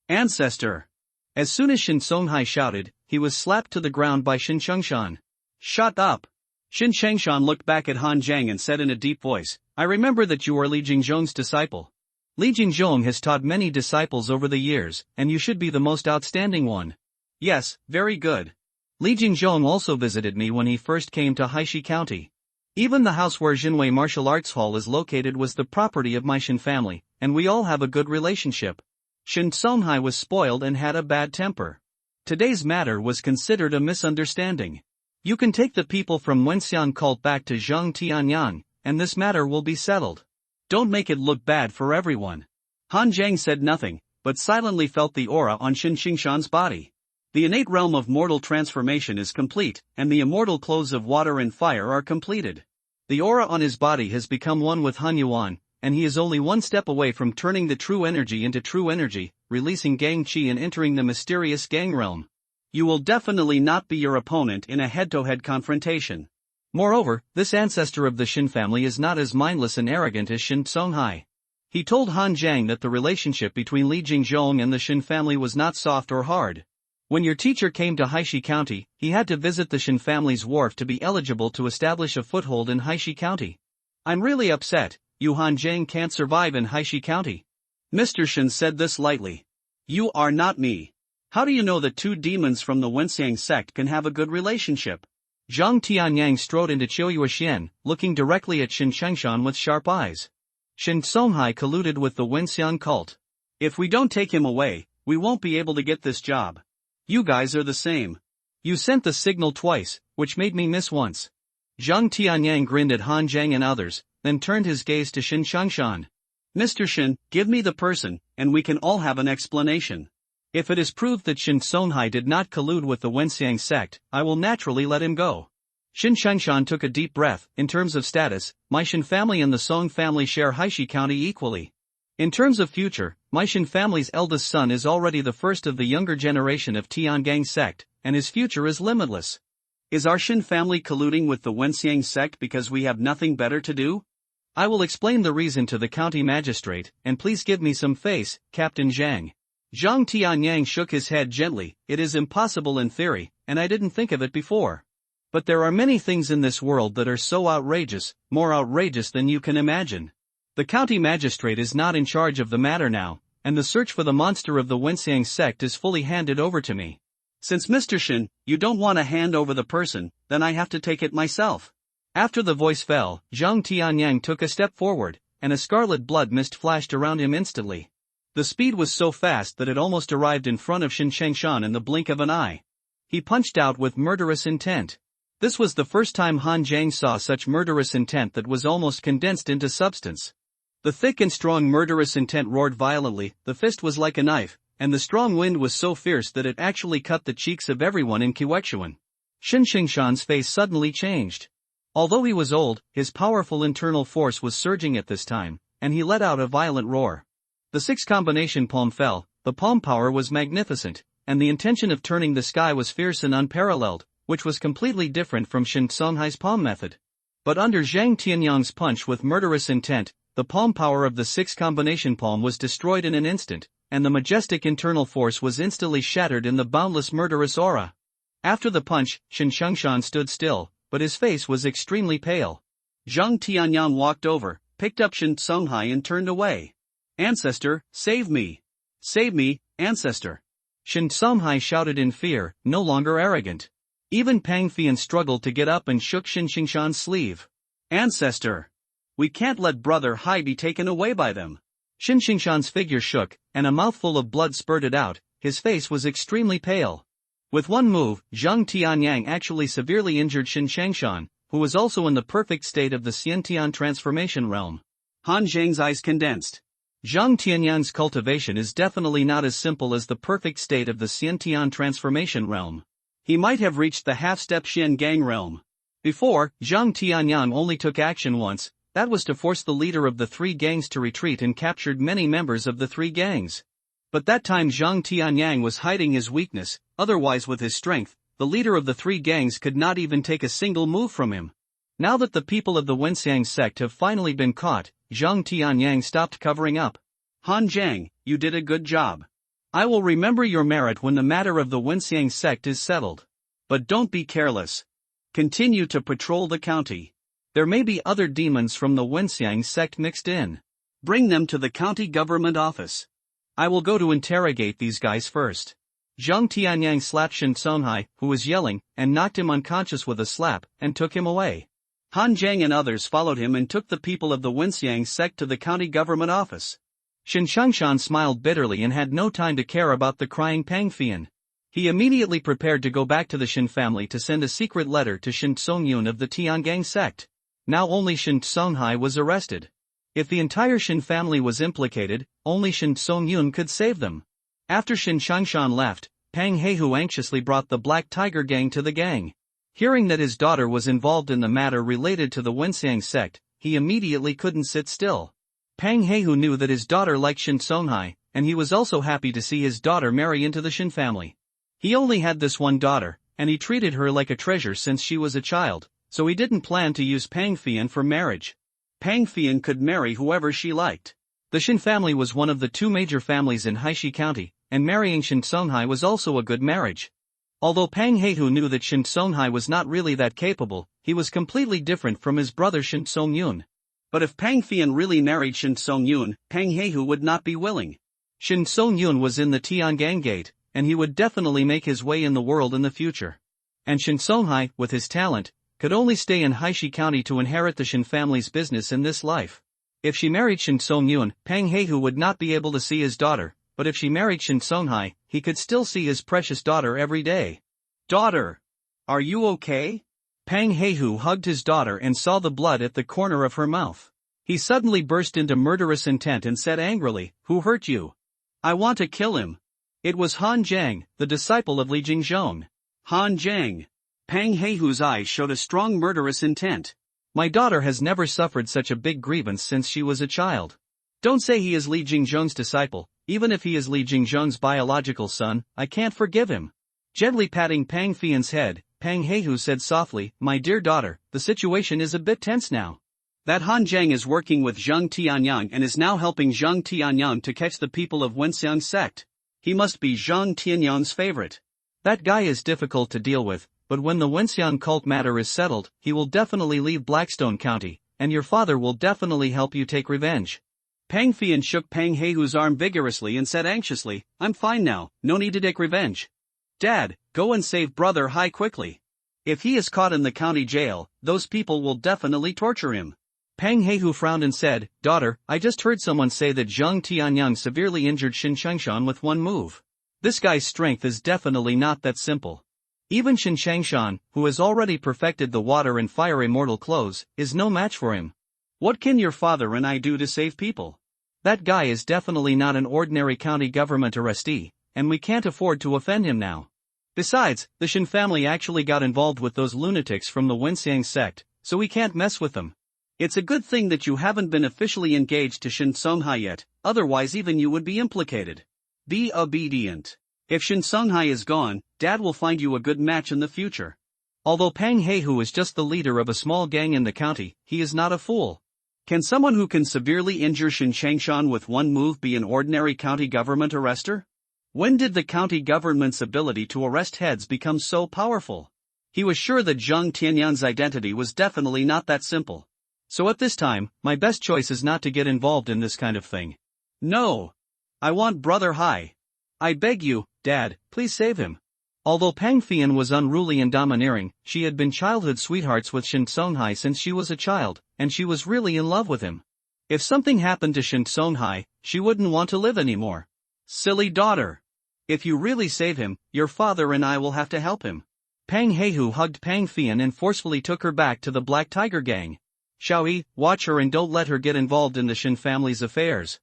Ancestor! As soon as Shin Songhai shouted, he was slapped to the ground by Shin Changshan. Shut up! Shin Changshan looked back at Han Zhang and said in a deep voice, I remember that you are Li Jingzhong's disciple. Li Jingzhong has taught many disciples over the years, and you should be the most outstanding one. Yes, very good. Li Jingzhong also visited me when he first came to Haishi County. Even the house where Jinwei Martial Arts Hall is located was the property of my Shin family, and we all have a good relationship. Shin Songhai was spoiled and had a bad temper. Today's matter was considered a misunderstanding. You can take the people from Wenxian cult back to Zhang Tianyang, and this matter will be settled. Don't make it look bad for everyone. Han Zhang said nothing, but silently felt the aura on Shin Qingshan's body. The innate realm of mortal transformation is complete, and the immortal clothes of water and fire are completed. The aura on his body has become one with Han Yuan, and he is only one step away from turning the true energy into true energy, releasing Gang Qi and entering the mysterious Gang realm. You will definitely not be your opponent in a head-to-head confrontation. Moreover, this ancestor of the Shin family is not as mindless and arrogant as Shin Songhai. He told Han Zhang that the relationship between Li Jingzhong and the Shin family was not soft or hard. When your teacher came to Haishi County, he had to visit the Shin family's wharf to be eligible to establish a foothold in Haishi County. I'm really upset, you Han Zhang can't survive in Haishi County. Mr. Shin said this lightly. You are not me. How do you know that two demons from the Wenxiang sect can have a good relationship? Zhang Tianyang strode into Qiu Yuexian, looking directly at Shin Changshan with sharp eyes. Shin Songhai colluded with the Wenxian cult. If we don't take him away, we won't be able to get this job. You guys are the same. You sent the signal twice, which made me miss once. Zhang Tianyang grinned at Han Zhang and others, then turned his gaze to Shin Changshan. Mr. Shin, give me the person, and we can all have an explanation. If it is proved that Shin Songhai did not collude with the Wenxiang sect, I will naturally let him go. Shin Changshan took a deep breath. In terms of status, my Shin family and the Song family share Haishi County equally. In terms of future, my Shin family's eldest son is already the first of the younger generation of Tiangang sect, and his future is limitless. Is our Shin family colluding with the Wenxiang sect because we have nothing better to do? I will explain the reason to the county magistrate, and please give me some face, Captain Zhang. Zhang Tianyang shook his head gently. It is impossible in theory, and I didn't think of it before. But there are many things in this world that are so outrageous, more outrageous than you can imagine. The county magistrate is not in charge of the matter now, and the search for the monster of the Wenxiang sect is fully handed over to me. Since Mr. Shin, you don't want to hand over the person, then I have to take it myself. After the voice fell, Zhang Tianyang took a step forward, and a scarlet blood mist flashed around him instantly. The speed was so fast that it almost arrived in front of Shin Shengshan in the blink of an eye. He punched out with murderous intent. This was the first time Han Zhang saw such murderous intent that was almost condensed into substance. The thick and strong murderous intent roared violently, the fist was like a knife, and the strong wind was so fierce that it actually cut the cheeks of everyone in Quechuan. Shin Shengshan's face suddenly changed. Although he was old, his powerful internal force was surging at this time, and he let out a violent roar. The 6 combination palm fell, the palm power was magnificent, and the intention of turning the sky was fierce and unparalleled, which was completely different from Shin Songhai's palm method. But under Zhang Tianyang's punch with murderous intent, the palm power of the 6 combination palm was destroyed in an instant, and the majestic internal force was instantly shattered in the boundless murderous aura. After the punch, Shin Shengshan stood still, but his face was extremely pale. Zhang Tianyang walked over, picked up Shin Songhai and turned away. Ancestor, save me! Save me, ancestor! Shin Songhai shouted in fear, no longer arrogant. Even Pang Fian struggled to get up and shook Shin Shengshan's sleeve. Ancestor! We can't let Brother Hai be taken away by them. Shin Shengshan's figure shook, and a mouthful of blood spurted out. His face was extremely pale. With one move, Zhang Tianyang actually severely injured Shin Shengshan, who was also in the perfect state of the Xiantian transformation realm. Han Zhang's eyes condensed. Zhang Tianyang's cultivation is definitely not as simple as the perfect state of the Xiantian transformation realm. He might have reached the half-step Xian Gang realm. Before, Zhang Tianyang only took action once, that was to force the leader of the 3 gangs to retreat and captured many members of the 3 gangs. But that time Zhang Tianyang was hiding his weakness, otherwise with his strength, the leader of the 3 gangs could not even take a single move from him. Now that the people of the Wenxiang sect have finally been caught, Zhang Tianyang stopped covering up. Han Zhang, you did a good job. I will remember your merit when the matter of the Wenxiang sect is settled. But don't be careless. Continue to patrol the county. There may be other demons from the Wenxiang sect mixed in. Bring them to the county government office. I will go to interrogate these guys first. Zhang Tianyang slapped Shin Songhai, who was yelling, and knocked him unconscious with a slap, and took him away. Han Zhang and others followed him and took the people of the Wenxiang sect to the county government office. Shin Shengshan smiled bitterly and had no time to care about the crying Pang Fian. He immediately prepared to go back to the Shin family to send a secret letter to Shin Songyun of the Tiangang sect. Now only Shin Songhai was arrested. If the entire Shin family was implicated, only Shin Songyun could save them. After Shin Shengshan left, Pang Heihu anxiously brought the Black Tiger gang to the gang. Hearing that his daughter was involved in the matter related to the Wenxiang sect, he immediately couldn't sit still. Pang Heihu knew that his daughter liked Shin Songhai, and he was also happy to see his daughter marry into the Shin family. He only had this one daughter, and he treated her like a treasure since she was a child, so he didn't plan to use Pang Fian for marriage. Pang Fian could marry whoever she liked. The Shin family was one of the 2 major families in Haishi County, and marrying Shin Songhai was also a good marriage. Although Pang Heihu knew that Shin Songhai was not really that capable, he was completely different from his brother Shin Songyun. But if Pang Fian really married Shin Songyun, Pang Heihu would not be willing. Shin Songyun was in the Tiangang gate, and he would definitely make his way in the world in the future. And Shin Songhai, with his talent, could only stay in Haishi County to inherit the Shin family's business in this life. If she married Shin Songyun, Pang Heihu would not be able to see his daughter, but if she married Shin Songhai, he could still see his precious daughter every day. Daughter! Are you okay? Pang Heihu hugged his daughter and saw the blood at the corner of her mouth. He suddenly burst into murderous intent and said angrily, "Who hurt you? I want to kill him." It was Han Zhang, the disciple of Li Jingzhong. Han Zhang. Pang Heihu's eyes showed a strong murderous intent. My daughter has never suffered such a big grievance since she was a child. Don't say he is Li Jingzhong's disciple, even if he is Li Jingzhong's biological son, I can't forgive him. Gently patting Pang Fian's head, Pang Heihu said softly, "My dear daughter, the situation is a bit tense now. That Han Zhang is working with Zheng Tianyang and is now helping Zheng Tianyang to catch the people of Wenxiang sect. He must be Zheng Tianyang's favorite. That guy is difficult to deal with, but when the Wenxiang cult matter is settled, he will definitely leave Blackstone County, and your father will definitely help you take revenge. Pang Fian shook Pang Heihu's arm vigorously and said anxiously, I'm fine now, no need to take revenge. Dad, go and save Brother Hai quickly. If he is caught in the county jail, those people will definitely torture him. Pang Heihu frowned and said, Daughter, I just heard someone say that Zheng Tianyang severely injured Shin Changshan with one move. This guy's strength is definitely not that simple. Even Shin Changshan, who has already perfected the water and fire immortal clothes, is no match for him. What can your father and I do to save people? That guy is definitely not an ordinary county government arrestee, and we can't afford to offend him now. Besides, the Shin family actually got involved with those lunatics from the Wenxiang sect, so we can't mess with them. It's a good thing that you haven't been officially engaged to Shin Songhai yet, otherwise even you would be implicated. Be obedient. If Shin Songhai is gone, Dad will find you a good match in the future. Although Pang Heihu is just the leader of a small gang in the county, he is not a fool. Can someone who can severely injure Shin Changshan with one move be an ordinary county government arrester? When did the county government's ability to arrest heads become so powerful? He was sure that Zheng Tianyang's identity was definitely not that simple. So at this time, my best choice is not to get involved in this kind of thing. No. I want Brother Hai. I beg you, Dad, please save him. Although Pang Fian was unruly and domineering, she had been childhood sweethearts with Shin Songhai since she was a child, and she was really in love with him. If something happened to Shin Songhai, she wouldn't want to live anymore. Silly daughter. If you really save him, your father and I will have to help him. Pang Heihu hugged Pang Fian and forcefully took her back to the Black Tiger gang. Xiaoyi, watch her and don't let her get involved in the Shin family's affairs.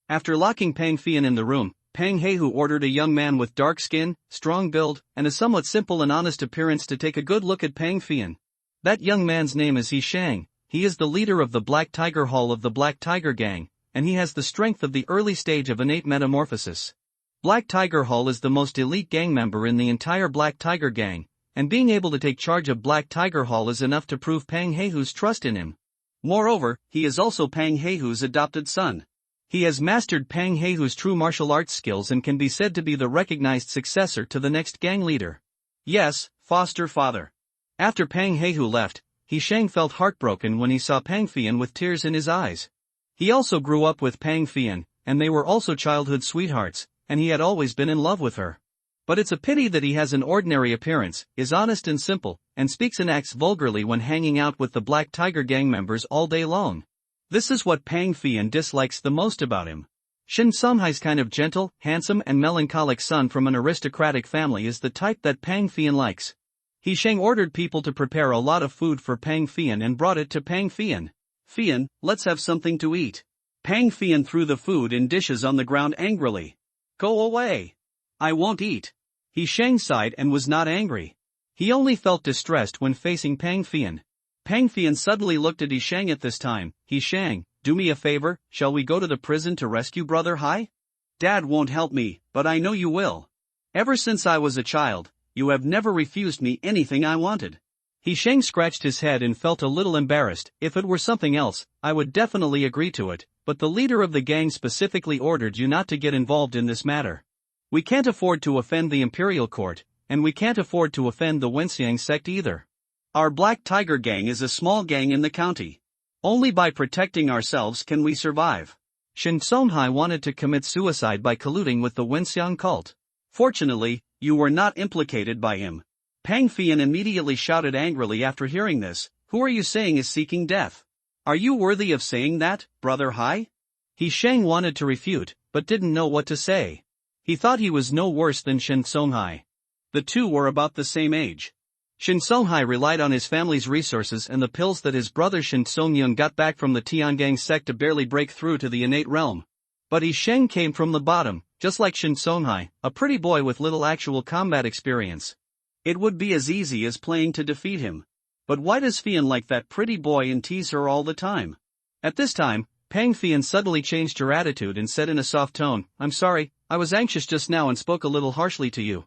After locking Pang Fian in the room, Pang Heihu ordered a young man with dark skin, strong build, and a somewhat simple and honest appearance to take a good look at Pang Fian. That young man's name is He Shang. He is the leader of the Black Tiger Hall of the Black Tiger Gang, and he has the strength of the early stage of innate metamorphosis. Black Tiger Hall is the most elite gang member in the entire Black Tiger Gang, and being able to take charge of Black Tiger Hall is enough to prove Pang Heihu's trust in him. Moreover, he is also Pang Heihu's adopted son. He has mastered Pang Heihu's true martial arts skills and can be said to be the recognized successor to the next gang leader. Yes, foster father. After Pang Heihu left, He Shang felt heartbroken when he saw Pang Fian with tears in his eyes. He also grew up with Pang Fian, and they were also childhood sweethearts, and he had always been in love with her. But it's a pity that he has an ordinary appearance, is honest and simple, and speaks and acts vulgarly when hanging out with the Black Tiger gang members all day long. This is what Pang Fian dislikes the most about him. Shin Songhai's kind of gentle, handsome and melancholic son from an aristocratic family is the type that Pang Fian likes. He Shang ordered people to prepare a lot of food for Pang Fian and brought it to Pang Fian. Fian, let's have something to eat. Pang Fian threw the food in dishes on the ground angrily. Go away. I won't eat. He Shang sighed and was not angry. He only felt distressed when facing Pang Fian. Pang Fian suddenly looked at He Shang at this time. He Shang, do me a favor, shall we go to the prison to rescue Brother Hai? Dad won't help me, but I know you will. Ever since I was a child, you have never refused me anything I wanted. He Shang scratched his head and felt a little embarrassed. If it were something else, I would definitely agree to it, but the leader of the gang specifically ordered you not to get involved in this matter. We can't afford to offend the Imperial Court, and we can't afford to offend the Wenxiang sect either. Our Black Tiger Gang is a small gang in the county. Only by protecting ourselves can we survive. Shin Songhai wanted to commit suicide by colluding with the Wenxiang cult. Fortunately, you were not implicated by him. Pang Fian immediately shouted angrily after hearing this, who are you saying is seeking death? Are you worthy of saying that, Brother Hai? He Shang wanted to refute, but didn't know what to say. He thought he was no worse than Shin Songhai. The two were about the same age. Shin Songhai relied on his family's resources and the pills that his brother Shin Songyun got back from the Tiangang sect to barely break through to the innate realm. But He Sheng came from the bottom, just like Shin Songhai, a pretty boy with little actual combat experience. It would be as easy as playing to defeat him. But why does Fian like that pretty boy and tease her all the time? At this time, Pang Fian suddenly changed her attitude and said in a soft tone, I'm sorry, I was anxious just now and spoke a little harshly to you.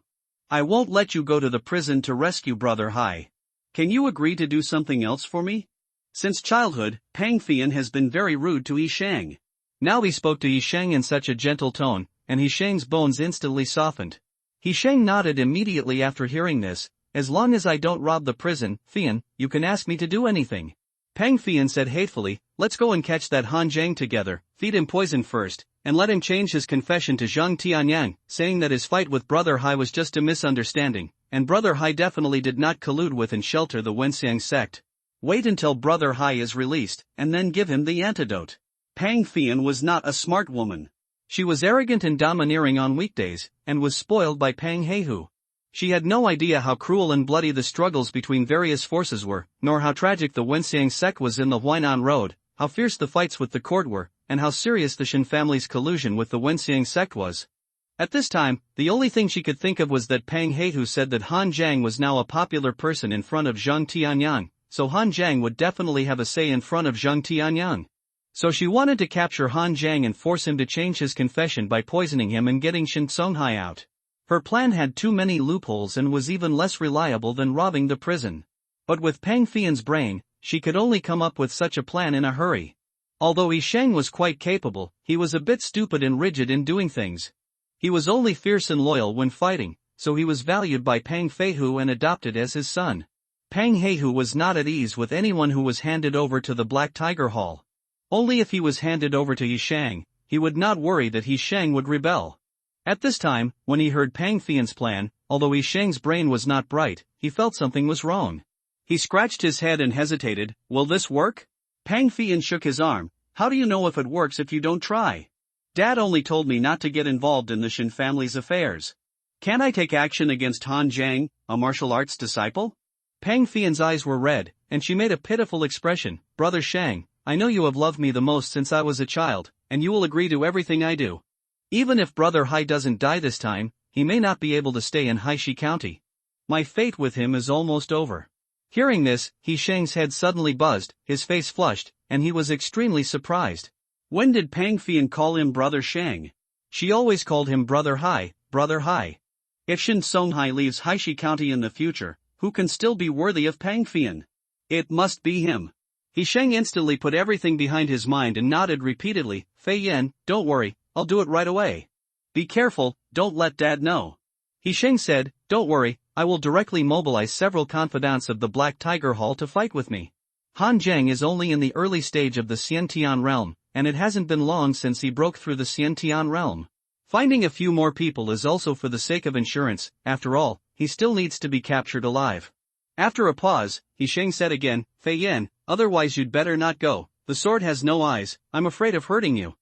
I won't let you go to the prison to rescue Brother Hai. Can you agree to do something else for me? Since childhood, Pang Fian has been very rude to Yi Shang. Now he spoke to Yi Shang in such a gentle tone, and Yi Shang's bones instantly softened. Yi Shang nodded immediately after hearing this. As long as I don't rob the prison, Fian, you can ask me to do anything. Pang Fian said hatefully, let's go and catch that Han Zhang together, feed him poison first, and let him change his confession to Zhang Tianyang, saying that his fight with Brother Hai was just a misunderstanding, and Brother Hai definitely did not collude with and shelter the Wenxiang sect. Wait until Brother Hai is released, and then give him the antidote. Pang Fian was not a smart woman. She was arrogant and domineering on weekdays, and was spoiled by Pang Heihu. She had no idea how cruel and bloody the struggles between various forces were, nor how tragic the Wenxiang sect was in the Huainan Road, how fierce the fights with the court were, and how serious the Shin family's collusion with the Wenxiang sect was. At this time, the only thing she could think of was that Pang Heihu said that Han Zhang was now a popular person in front of Zhang Tianyang, so Han Zhang would definitely have a say in front of Zhang Tianyang. So she wanted to capture Han Zhang and force him to change his confession by poisoning him and getting Shin Songhai out. Her plan had too many loopholes and was even less reliable than robbing the prison. But with Pang Fian's brain, she could only come up with such a plan in a hurry. Although Yi Shang was quite capable, he was a bit stupid and rigid in doing things. He was only fierce and loyal when fighting, so he was valued by Pang Feihu and adopted as his son. Pang Heihu was not at ease with anyone who was handed over to the Black Tiger Hall. Only if he was handed over to Yi Shang, he would not worry that Yi Shang would rebel. At this time, when he heard Pang Fian's plan, although Yi Shang's brain was not bright, he felt something was wrong. He scratched his head and hesitated, will this work? Pang Fian shook his arm, how do you know if it works if you don't try? Dad only told me not to get involved in the Shin family's affairs. Can't I take action against Han Zhang, a martial arts disciple? Pang Fian's eyes were red, and she made a pitiful expression, Brother Shang, I know you have loved me the most since I was a child, and you will agree to everything I do. Even if Brother Hai doesn't die this time, he may not be able to stay in Haishi County. My fate with him is almost over. Hearing this, Yi Shang's head suddenly buzzed, his face flushed, and he was extremely surprised. When did Pang Fian call him Brother Shang? She always called him Brother Hai, Brother Hai. If Shin Songhai leaves Haishi County in the future, who can still be worthy of Pang Fian? It must be him. Yi Shang instantly put everything behind his mind and nodded repeatedly, Fei Yan, don't worry, I'll do it right away. Be careful, don't let Dad know. Yi Shang said, don't worry, I will directly mobilize several confidants of the Black Tiger Hall to fight with me. Han Zhang is only in the early stage of the Xiantian realm, and it hasn't been long since he broke through the Xiantian realm. Finding a few more people is also for the sake of insurance, after all, he still needs to be captured alive. After a pause, Yi Shang said again, Fei Yan, otherwise you'd better not go, the sword has no eyes, I'm afraid of hurting you.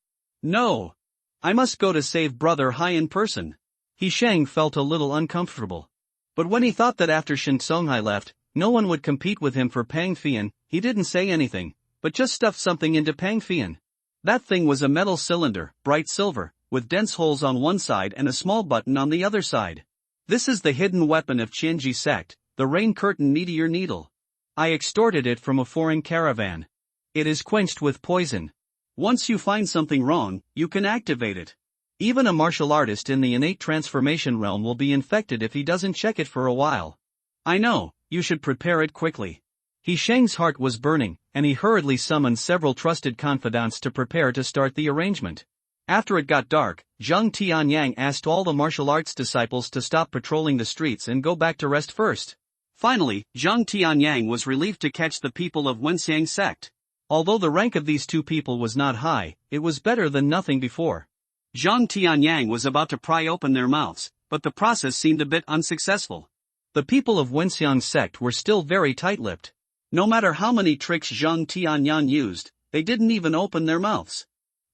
No. I must go to save Brother Hai in person. Yi Shang felt a little uncomfortable. But when he thought that after Shin Songhai left, no one would compete with him for Pang Fian, he didn't say anything, but just stuffed something into Pang Fian. That thing was a metal cylinder, bright silver, with dense holes on one side and a small button on the other side. This is the hidden weapon of Qianji sect, the rain curtain meteor needle. I extorted it from a foreign caravan. It is quenched with poison. Once you find something wrong, you can activate it. Even a martial artist in the innate transformation realm will be infected if he doesn't check it for a while. I know, you should prepare it quickly. Yi Shang's heart was burning, and he hurriedly summoned several trusted confidants to prepare to start the arrangement. After it got dark, Zhang Tianyang asked all the martial arts disciples to stop patrolling the streets and go back to rest first. Finally, Zhang Tianyang was relieved to catch the people of Wenxiang sect. Although the rank of these two people was not high, it was better than nothing before. Zhang Tianyang was about to pry open their mouths, but the process seemed a bit unsuccessful. The people of Wenxiang sect were still very tight-lipped. No matter how many tricks Zhang Tianyang used, they didn't even open their mouths.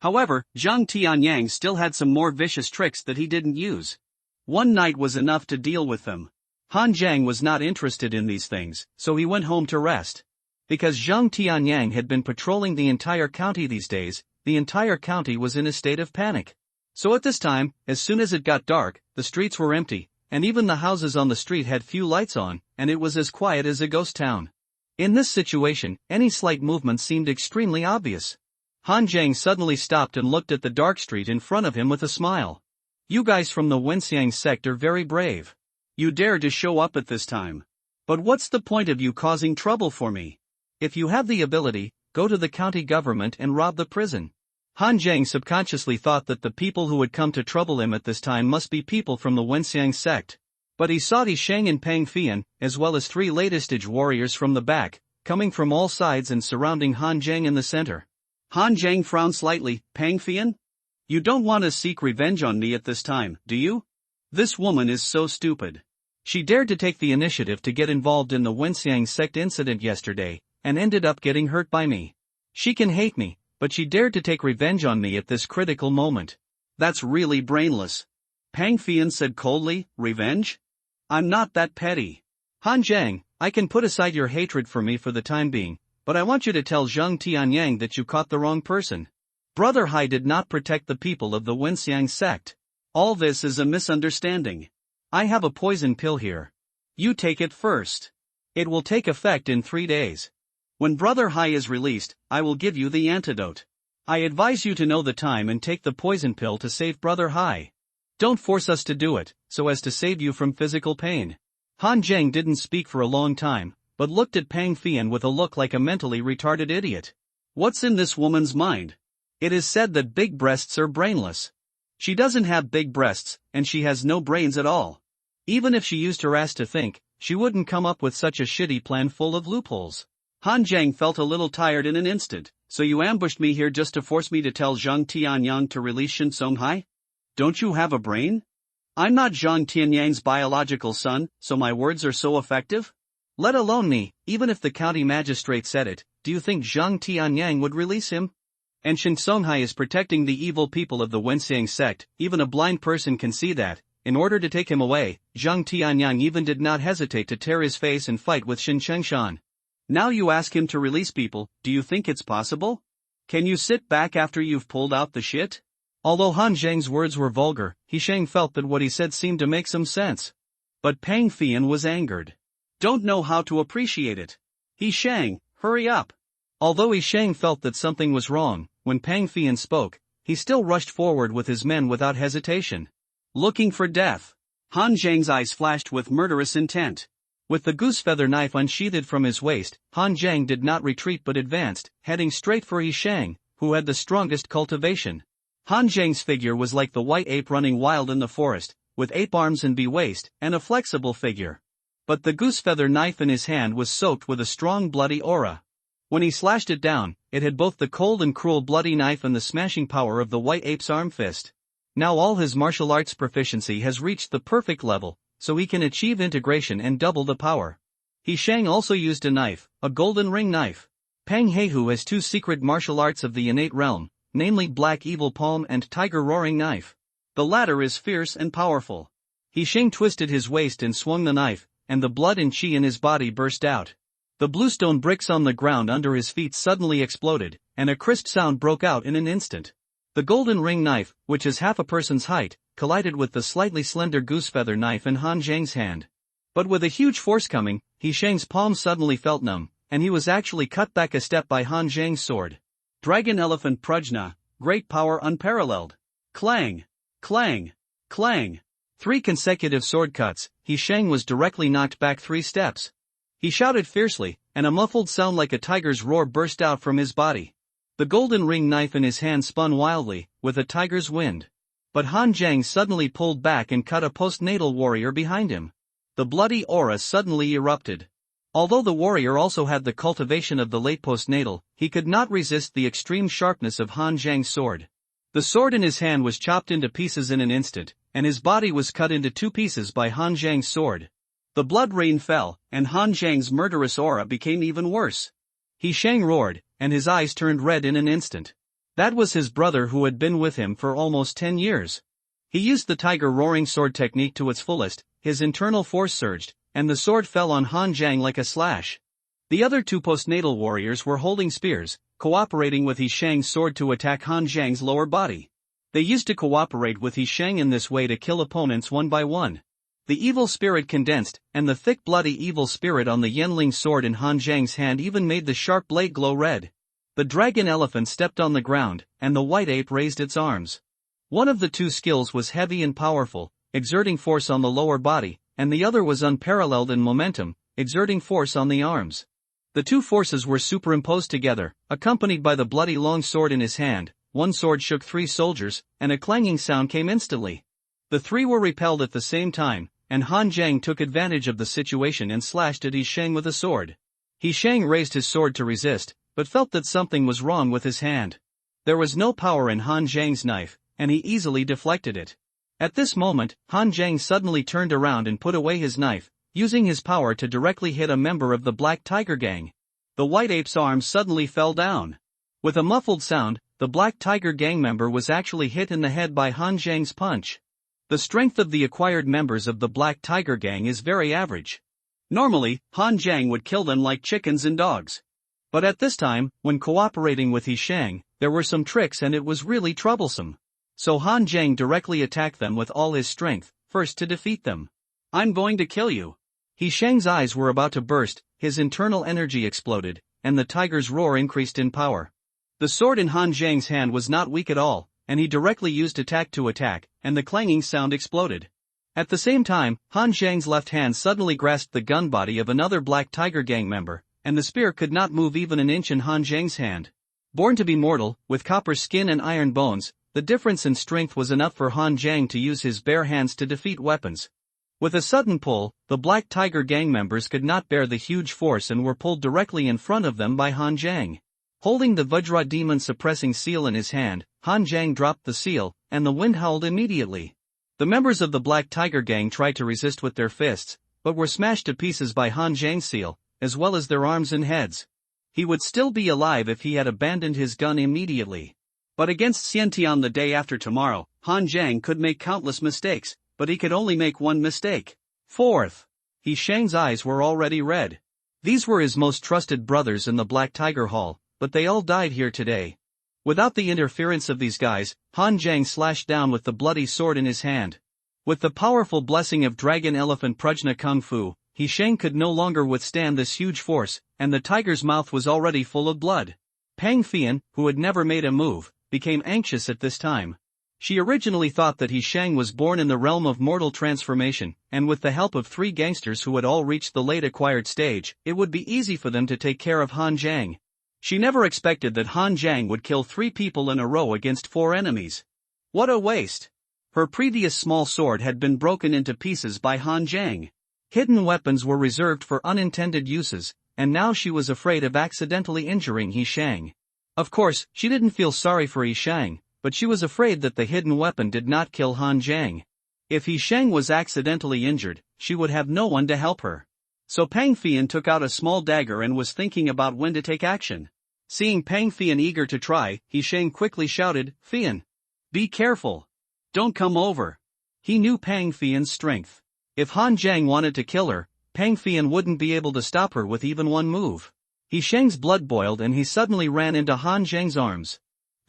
However, Zhang Tianyang still had some more vicious tricks that he didn't use. One night was enough to deal with them. Han Zhang was not interested in these things, so he went home to rest. Because Zhang Tianyang had been patrolling the entire county these days, the entire county was in a state of panic. So at this time, as soon as it got dark, the streets were empty, and even the houses on the street had few lights on, and it was as quiet as a ghost town. In this situation, any slight movement seemed extremely obvious. Han Zhang suddenly stopped and looked at the dark street in front of him with a smile. You guys from the Wenxiang sect are very brave. You dared to show up at this time. But what's the point of you causing trouble for me? If you have the ability, go to the county government and rob the prison. Han Zhang subconsciously thought that the people who would come to trouble him at this time must be people from the Wenxiang sect. But he saw Di Sheng and Pang Fian, as well as 3 latest-age warriors from the back, coming from all sides and surrounding Han Zhang in the center. Han Zhang frowned slightly. Pang Fian? You don't want to seek revenge on me at this time, do you? This woman is so stupid. She dared to take the initiative to get involved in the Wenxiang sect incident yesterday, and ended up getting hurt by me. She can hate me, but she dared to take revenge on me at this critical moment. That's really brainless. Pang Fian said coldly. Revenge? I'm not that petty. Han Zhang, I can put aside your hatred for me for the time being, but I want you to tell Zheng Tianyang that you caught the wrong person. Brother Hai did not protect the people of the Wenxiang sect. All this is a misunderstanding. I have a poison pill here. You take it first. It will take effect in 3 days. When Brother Hai is released, I will give you the antidote. I advise you to know the time and take the poison pill to save Brother Hai. Don't force us to do it, so as to save you from physical pain. Han Zhang didn't speak for a long time, but looked at Pang Fian with a look like a mentally retarded idiot. What's in this woman's mind? It is said that big breasts are brainless. She doesn't have big breasts, and she has no brains at all. Even if she used her ass to think, she wouldn't come up with such a shitty plan full of loopholes. Han Zhang felt a little tired in an instant. So you ambushed me here just to force me to tell Zheng Tianyang to release Shin Songhai? Don't you have a brain? I'm not Zheng Tianyang's biological son, so my words are so effective? Let alone me, even if the county magistrate said it, do you think Zheng Tianyang would release him? And Shin Songhai is protecting the evil people of the Wenxiang sect, even a blind person can see that. In order to take him away, Zheng Tianyang even did not hesitate to tear his face and fight with Shin Chengshan. Now you ask him to release people, do you think it's possible? Can you sit back after you've pulled out the shit? Although Han Zhang's words were vulgar, He Shang felt that what he said seemed to make some sense. But Pang Fian was angered. Don't know how to appreciate it. He Shang, hurry up. Although He Shang felt that something was wrong, when Pang Fian spoke, he still rushed forward with his men without hesitation. Looking for death. Han Zhang's eyes flashed with murderous intent. With the goose feather knife unsheathed from his waist, Han Zhang did not retreat but advanced, heading straight for He Shang, who had the strongest cultivation. Han Zhang's figure was like the white ape running wild in the forest, with ape arms and bee waist, and a flexible figure. But the goose feather knife in his hand was soaked with a strong bloody aura. When he slashed it down, it had both the cold and cruel bloody knife and the smashing power of the white ape's arm fist. Now all his martial arts proficiency has reached the perfect level, so he can achieve integration and double the power. He Shang also used a knife, a golden ring knife. Pang Heihu has 2 secret martial arts of the innate realm, namely Black Evil Palm and Tiger Roaring Knife. The latter is fierce and powerful. He Shang twisted his waist and swung the knife, and the blood and chi in his body burst out. The bluestone bricks on the ground under his feet suddenly exploded, and a crisp sound broke out in an instant. The golden ring knife, which is half a person's height, collided with the slightly slender goose feather knife in Han Zhang's hand. But with a huge force coming, He Shang's palm suddenly felt numb, and he was actually cut back a step by Han Zhang's sword. Dragon Elephant Prajna, great power unparalleled. Clang! Clang! Clang! 3 consecutive sword cuts, He Shang was directly knocked back 3 steps. He shouted fiercely, and a muffled sound like a tiger's roar burst out from his body. The golden ring knife in his hand spun wildly, with a tiger's wind. But Han Zhang suddenly pulled back and cut a postnatal warrior behind him. The bloody aura suddenly erupted. Although the warrior also had the cultivation of the late postnatal, he could not resist the extreme sharpness of Han Zhang's sword. The sword in his hand was chopped into pieces in an instant, and his body was cut into 2 pieces by Han Zhang's sword. The blood rain fell, and Han Zhang's murderous aura became even worse. He Shang roared, and his eyes turned red in an instant. That was his brother who had been with him for almost 10 years. He used the tiger roaring sword technique to its fullest, his internal force surged, and the sword fell on Han Zhang like a slash. The other 2 postnatal warriors were holding spears, cooperating with He Shang's sword to attack Han Zhang's lower body. They used to cooperate with He Shang in this way to kill opponents one by one. The evil spirit condensed, and the thick bloody evil spirit on the Yenling sword in Han Zhang's hand even made the sharp blade glow red. The dragon elephant stepped on the ground, and the white ape raised its arms. One of the 2 skills was heavy and powerful, exerting force on the lower body, and the other was unparalleled in momentum, exerting force on the arms. The two forces were superimposed together, accompanied by the bloody long sword in his hand. One sword shook 3 soldiers, and a clanging sound came instantly. The 3 were repelled at the same time, and Han Zhang took advantage of the situation and slashed at He Shang with a sword. He Shang raised his sword to resist, but felt that something was wrong with his hand. There was no power in Han Zhang's knife, and he easily deflected it. At this moment, Han Zhang suddenly turned around and put away his knife, using his power to directly hit a member of the Black Tiger Gang. The White Ape's arm suddenly fell down. With a muffled sound, the Black Tiger Gang member was actually hit in the head by Han Zhang's punch. The strength of the acquired members of the Black Tiger Gang is very average. Normally, Han Zhang would kill them like chickens and dogs. But at this time, when cooperating with He Shang, there were some tricks and it was really troublesome. So Han Zhang directly attacked them with all his strength, first to defeat them. "I'm going to kill you." He Shang's eyes were about to burst, his internal energy exploded, and the tiger's roar increased in power. The sword in Han Zhang's hand was not weak at all, and he directly used attack to attack, and the clanging sound exploded. At the same time, Han Zhang's left hand suddenly grasped the gun body of another Black Tiger Gang member, and the spear could not move even an inch in Han Zhang's hand. Born to be mortal, with copper skin and iron bones, the difference in strength was enough for Han Zhang to use his bare hands to defeat weapons. With a sudden pull, the Black Tiger Gang members could not bear the huge force and were pulled directly in front of them by Han Zhang. Holding the Vajra Demon suppressing seal in his hand, Han Zhang dropped the seal, and the wind howled immediately. The members of the Black Tiger Gang tried to resist with their fists, but were smashed to pieces by Han Zhang's seal, as well as their arms and heads. He would still be alive if he had abandoned his gun immediately. But against Xiantian the day after tomorrow, Han Zhang could make countless mistakes, but he could only make one mistake. Fourth, He Shang's eyes were already red. These were his most trusted brothers in the Black Tiger Hall, but they all died here today. Without the interference of these guys, Han Zhang slashed down with the bloody sword in his hand. With the powerful blessing of Dragon Elephant Prajna Kung Fu, He Shang could no longer withstand this huge force, and the tiger's mouth was already full of blood. Pang Fian, who had never made a move, became anxious at this time. She originally thought that He Shang was born in the realm of mortal transformation, and with the help of 3 gangsters who had all reached the late acquired stage, it would be easy for them to take care of Han Zhang. She never expected that Han Zhang would kill 3 people in a row against 4 enemies. What a waste! Her previous small sword had been broken into pieces by Han Zhang. Hidden weapons were reserved for unintended uses, and now she was afraid of accidentally injuring He Shang. Of course, she didn't feel sorry for He Shang, but she was afraid that the hidden weapon did not kill Han Zhang. If He Shang was accidentally injured, she would have no one to help her. So Pang Fian took out a small dagger and was thinking about when to take action. Seeing Pang Fian eager to try, He Shang quickly shouted, "Fian! Be careful! Don't come over!" He knew Pang Fian's strength. If Han Zhang wanted to kill her, Pang Fian wouldn't be able to stop her with even one move. He Shang's blood boiled and he suddenly ran into Han Zhang's arms.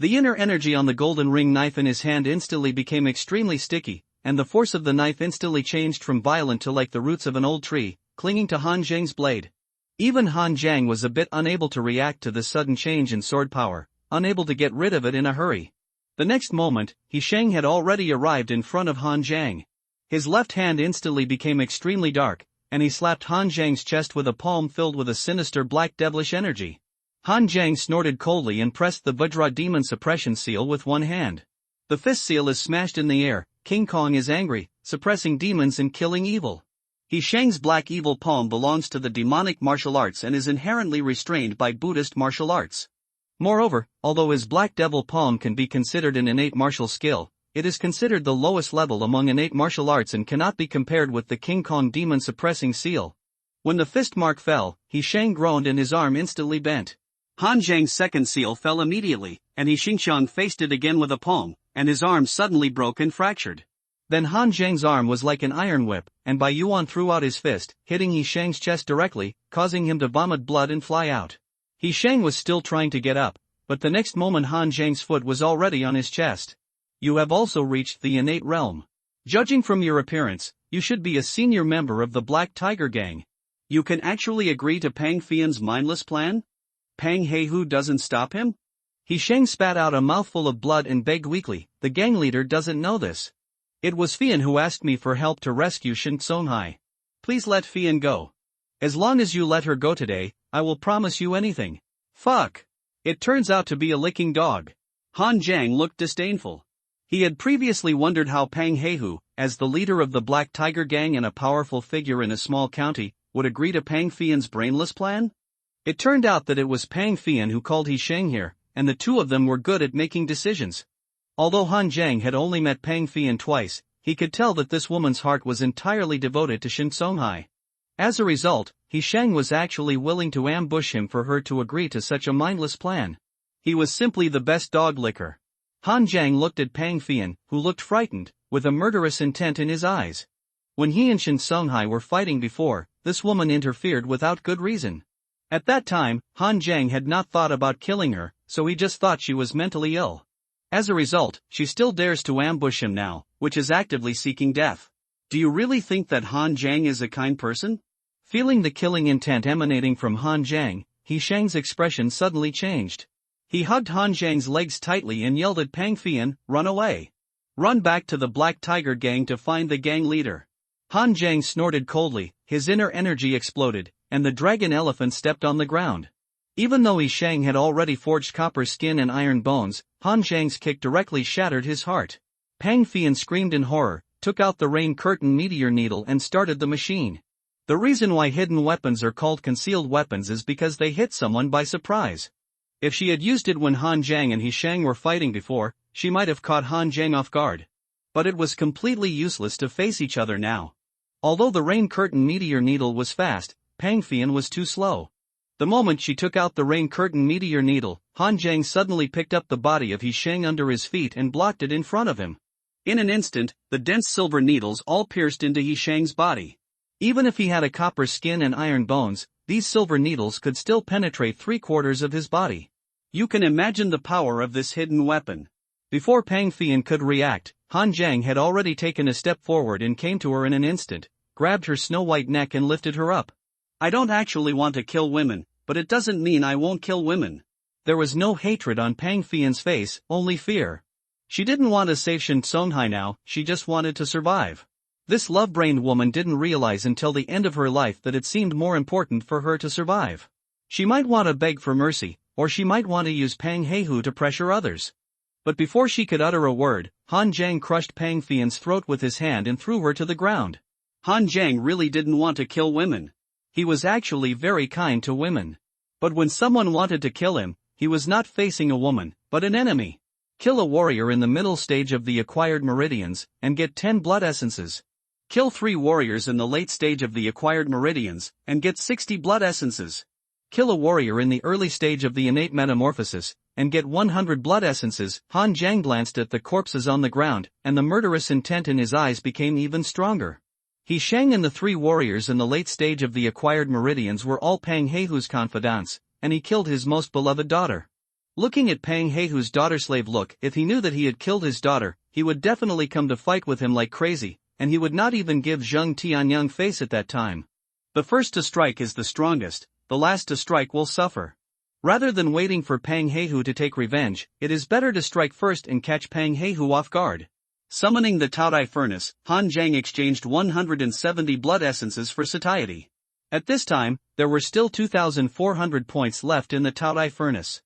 The inner energy on the golden ring knife in his hand instantly became extremely sticky, and the force of the knife instantly changed from violent to like the roots of an old tree, clinging to Han Zhang's blade. Even Han Zhang was a bit unable to react to this sudden change in sword power, unable to get rid of it in a hurry. The next moment, He Shang had already arrived in front of Han Zhang. His left hand instantly became extremely dark, and he slapped Han Zhang's chest with a palm filled with a sinister black devilish energy. Han Zhang snorted coldly and pressed the Vajra Demon suppression seal with one hand. The fist seal is smashed in the air. King Kong is angry, suppressing demons and killing evil. He Shang's black evil palm belongs to the demonic martial arts and is inherently restrained by Buddhist martial arts. Moreover, although his black devil palm can be considered an innate martial skill, it is considered the lowest level among innate martial arts and cannot be compared with the King Kong demon suppressing seal. When the fist mark fell, He Shang groaned and his arm instantly bent. Han Zhang's second seal fell immediately, and He Xingxiang faced it again with a palm, and his arm suddenly broke and fractured. Then Han Zhang's arm was like an iron whip, and Bai Yuan threw out his fist, hitting He Shang's chest directly, causing him to vomit blood and fly out. He Shang was still trying to get up, but the next moment Han Zhang's foot was already on his chest. You have also reached the innate realm. Judging from your appearance, you should be a senior member of the Black Tiger Gang. You can actually agree to Pang Fian's mindless plan? Pang Heihu doesn't stop him? He Shang spat out a mouthful of blood and begged weakly, "The gang leader doesn't know this. It was Fian who asked me for help to rescue Shen Songhai. Please let Fian go. As long as you let her go today, I will promise you anything. Fuck. It turns out to be a licking dog. Han Jiang looked disdainful. He had previously wondered how Pang Heihu, as the leader of the Black Tiger Gang and a powerful figure in a small county, would agree to Pang Fian's brainless plan? It turned out that it was Pang Fian who called He Sheng here, and the two of them were good at making decisions. Although Han Jiang had only met Pang Fian twice, he could tell that this woman's heart was entirely devoted to Shen Songhai. As a result, He Sheng was actually willing to ambush him for her to agree to such a mindless plan. He was simply the best dog licker. Han Jiang looked at Pang Fian, who looked frightened, with a murderous intent in his eyes. When he and Shen Songhai were fighting before, this woman interfered without good reason. At that time, Han Jiang had not thought about killing her, so he just thought she was mentally ill. As a result, she still dares to ambush him now, which is actively seeking death. Do you really think that Han Jiang is a kind person? Feeling the killing intent emanating from Han Jiang, He Sheng's expression suddenly changed. He hugged Han Jiang's legs tightly and yelled at Pang Fian, "Run away! Run back to the Black Tiger Gang to find the gang leader." Han Jiang snorted coldly, his inner energy exploded, and the dragon elephant stepped on the ground. Even though He Sheng had already forged copper skin and iron bones, Han Jiang's kick directly shattered his heart. Pang Fian screamed in horror, took out the rain curtain meteor needle and started the machine. The reason why hidden weapons are called concealed weapons is because they hit someone by surprise. If she had used it when Han Jiang and He Sheng were fighting before, she might have caught Han Jiang off guard. But it was completely useless to face each other now. Although the rain curtain meteor needle was fast, Pang Fian was too slow. The moment she took out the rain curtain meteor needle, Han Jiang suddenly picked up the body of He Sheng under his feet and blocked it in front of him. In an instant, the dense silver needles all pierced into He Sheng's body. Even if he had a copper skin and iron bones, these silver needles could still penetrate 3/4 of his body. You can imagine the power of this hidden weapon. Before Pang Fian could react, Han Jiang had already taken a step forward and came to her in an instant, grabbed her snow-white neck and lifted her up. I don't actually want to kill women, but it doesn't mean I won't kill women. There was no hatred on Pang Fian's face, only fear. She didn't want to save Shen Songhai now, she just wanted to survive. This love-brained woman didn't realize until the end of her life that it seemed more important for her to survive. She might want to beg for mercy, or she might want to use Pang Heihu to pressure others. But before she could utter a word, Han Jiang crushed Pang Fian's throat with his hand and threw her to the ground. Han Jiang really didn't want to kill women. He was actually very kind to women. But when someone wanted to kill him, he was not facing a woman, but an enemy. Kill a warrior in the middle stage of the acquired meridians, and get 10 blood essences. Kill 3 warriors in the late stage of the acquired meridians, and get 60 blood essences. Kill a warrior in the early stage of the innate metamorphosis, and get 100 blood essences. Han Jiang glanced at the corpses on the ground, and the murderous intent in his eyes became even stronger. He Sheng and the 3 warriors in the late stage of the acquired meridians were all Pang Heihu's confidants, and he killed his most beloved daughter. Looking at Pang Heihu's daughter-slave look, if he knew that he had killed his daughter, he would definitely come to fight with him like crazy, and he would not even give Zheng Tianyang face at that time. The first to strike is the strongest, the last to strike will suffer. Rather than waiting for Pang Heihu to take revenge, it is better to strike first and catch Pang Heihu off guard. Summoning the Taodai furnace, Han Jiang exchanged 170 blood essences for satiety. At this time, there were still 2,400 points left in the Taodai furnace.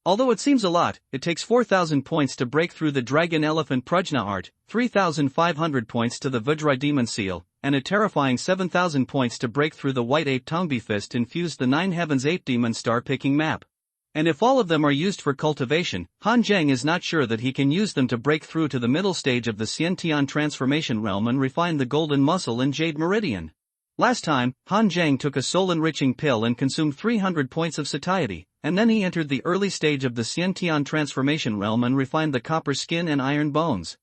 Although it seems a lot, it takes 4,000 points to break through the Dragon Elephant Prajna art, 3,500 points to the Vajra Demon Seal, and a terrifying 7,000 points to break through the White Ape Tongbi Fist infused the 9 Heavens Ape Demon Star Picking map. And if all of them are used for cultivation, Han Jiang is not sure that he can use them to break through to the middle stage of the Xiantian transformation realm and refine the Golden Muscle and Jade Meridian. Last time, Han Jiang took a soul-enriching pill and consumed 300 points of satiety, and then he entered the early stage of the Xiantian transformation realm and refined the copper skin and iron bones.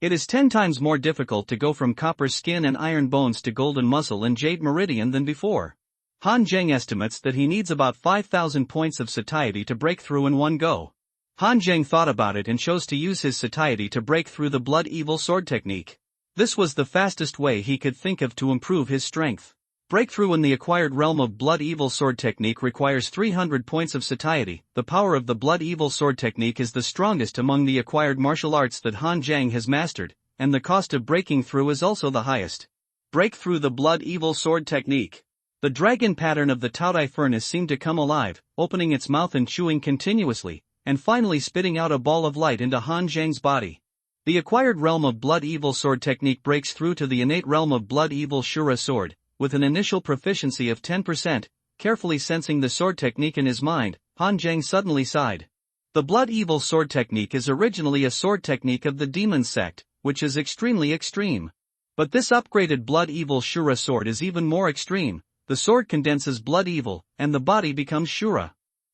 It is 10 times more difficult to go from copper skin and iron bones to golden muscle and jade meridian than before. Han Jiang estimates that he needs about 5,000 points of satiety to break through in one go. Han Jiang thought about it and chose to use his satiety to break through the blood evil sword technique. This was the fastest way he could think of to improve his strength. Breakthrough in the acquired realm of Blood Evil Sword Technique requires 300 points of satiety. The power of the Blood Evil Sword Technique is the strongest among the acquired martial arts that Han Jiang has mastered, and the cost of breaking through is also the highest. Break through the Blood Evil Sword Technique. The dragon pattern of the Taodai furnace seemed to come alive, opening its mouth and chewing continuously, and finally spitting out a ball of light into Han Zhang's body. The acquired realm of Blood Evil Sword technique breaks through to the innate realm of Blood Evil Shura Sword, with an initial proficiency of 10%, carefully sensing the sword technique in his mind, Han Zhang suddenly sighed. The Blood Evil Sword technique is originally a sword technique of the demon sect, which is extremely extreme. But this upgraded Blood Evil Shura Sword is even more extreme. The sword condenses blood evil, and the body becomes Shura.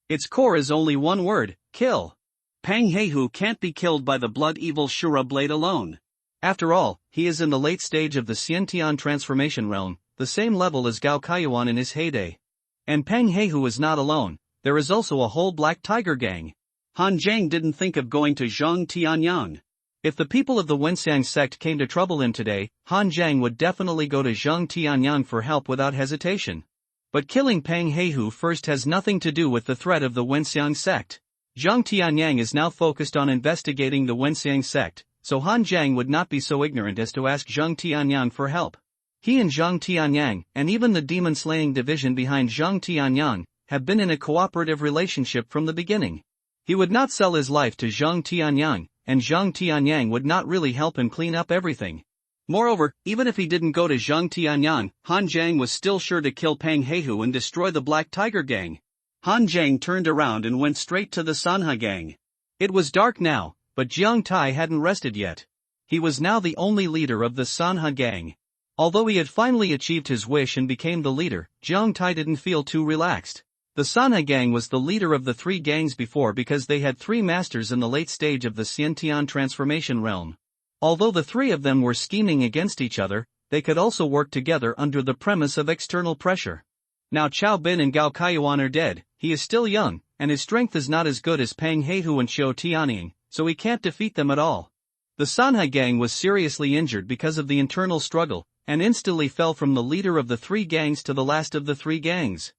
Its core is only one word: kill. Pang Heihu can't be killed by the Blood Evil Shura blade alone. After all, he is in the late stage of the Xiantian transformation realm, the same level as Gao Kaiyuan in his heyday. And Pang Heihu is not alone, there is also a whole Black Tiger gang. Han Zhang didn't think of going to Zhang Tianyang. If the people of the Wenxiang sect came to trouble him today, Han Zhang would definitely go to Zhang Tianyang for help without hesitation. But killing Pang Heihu first has nothing to do with the threat of the Wenxiang sect. Zhang Tianyang is now focused on investigating the Wenxiang sect, so Han Zhang would not be so ignorant as to ask Zhang Tianyang for help. He and Zhang Tianyang, and even the demon-slaying division behind Zhang Tianyang, have been in a cooperative relationship from the beginning. He would not sell his life to Zhang Tianyang, and Zhang Tianyang would not really help him clean up everything. Moreover, even if he didn't go to Zhang Tianyang, Han Zhang was still sure to kill Pang Heihu and destroy the Black Tiger gang. Han Zhang turned around and went straight to the Sanha gang. It was dark now, but Jiang Tai hadn't rested yet. He was now the only leader of the Sanha gang. Although he had finally achieved his wish and became the leader, Jiang Tai didn't feel too relaxed. The Sanha gang was the leader of the three gangs before because they had three masters in the late stage of the Xiantian transformation realm. Although the three of them were scheming against each other, they could also work together under the premise of external pressure. Now Chao Bin and Gao Kaiyuan are dead, he is still young, and his strength is not as good as Pang Heihu and Xiao Tianying, so he can't defeat them at all. The Sanha gang was seriously injured because of the internal struggle, and instantly fell from the leader of the three gangs to the last of the three gangs.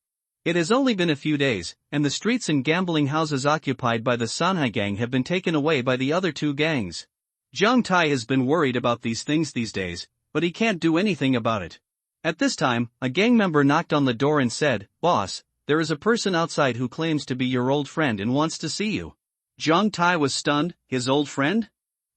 It has only been a few days, and the streets and gambling houses occupied by the Sanha gang have been taken away by the other two gangs. Jiang Tai has been worried about these things these days, but he can't do anything about it. At this time, a gang member knocked on the door and said, "Boss, there is a person outside who claims to be your old friend and wants to see you." Jiang Tai was stunned. His old friend?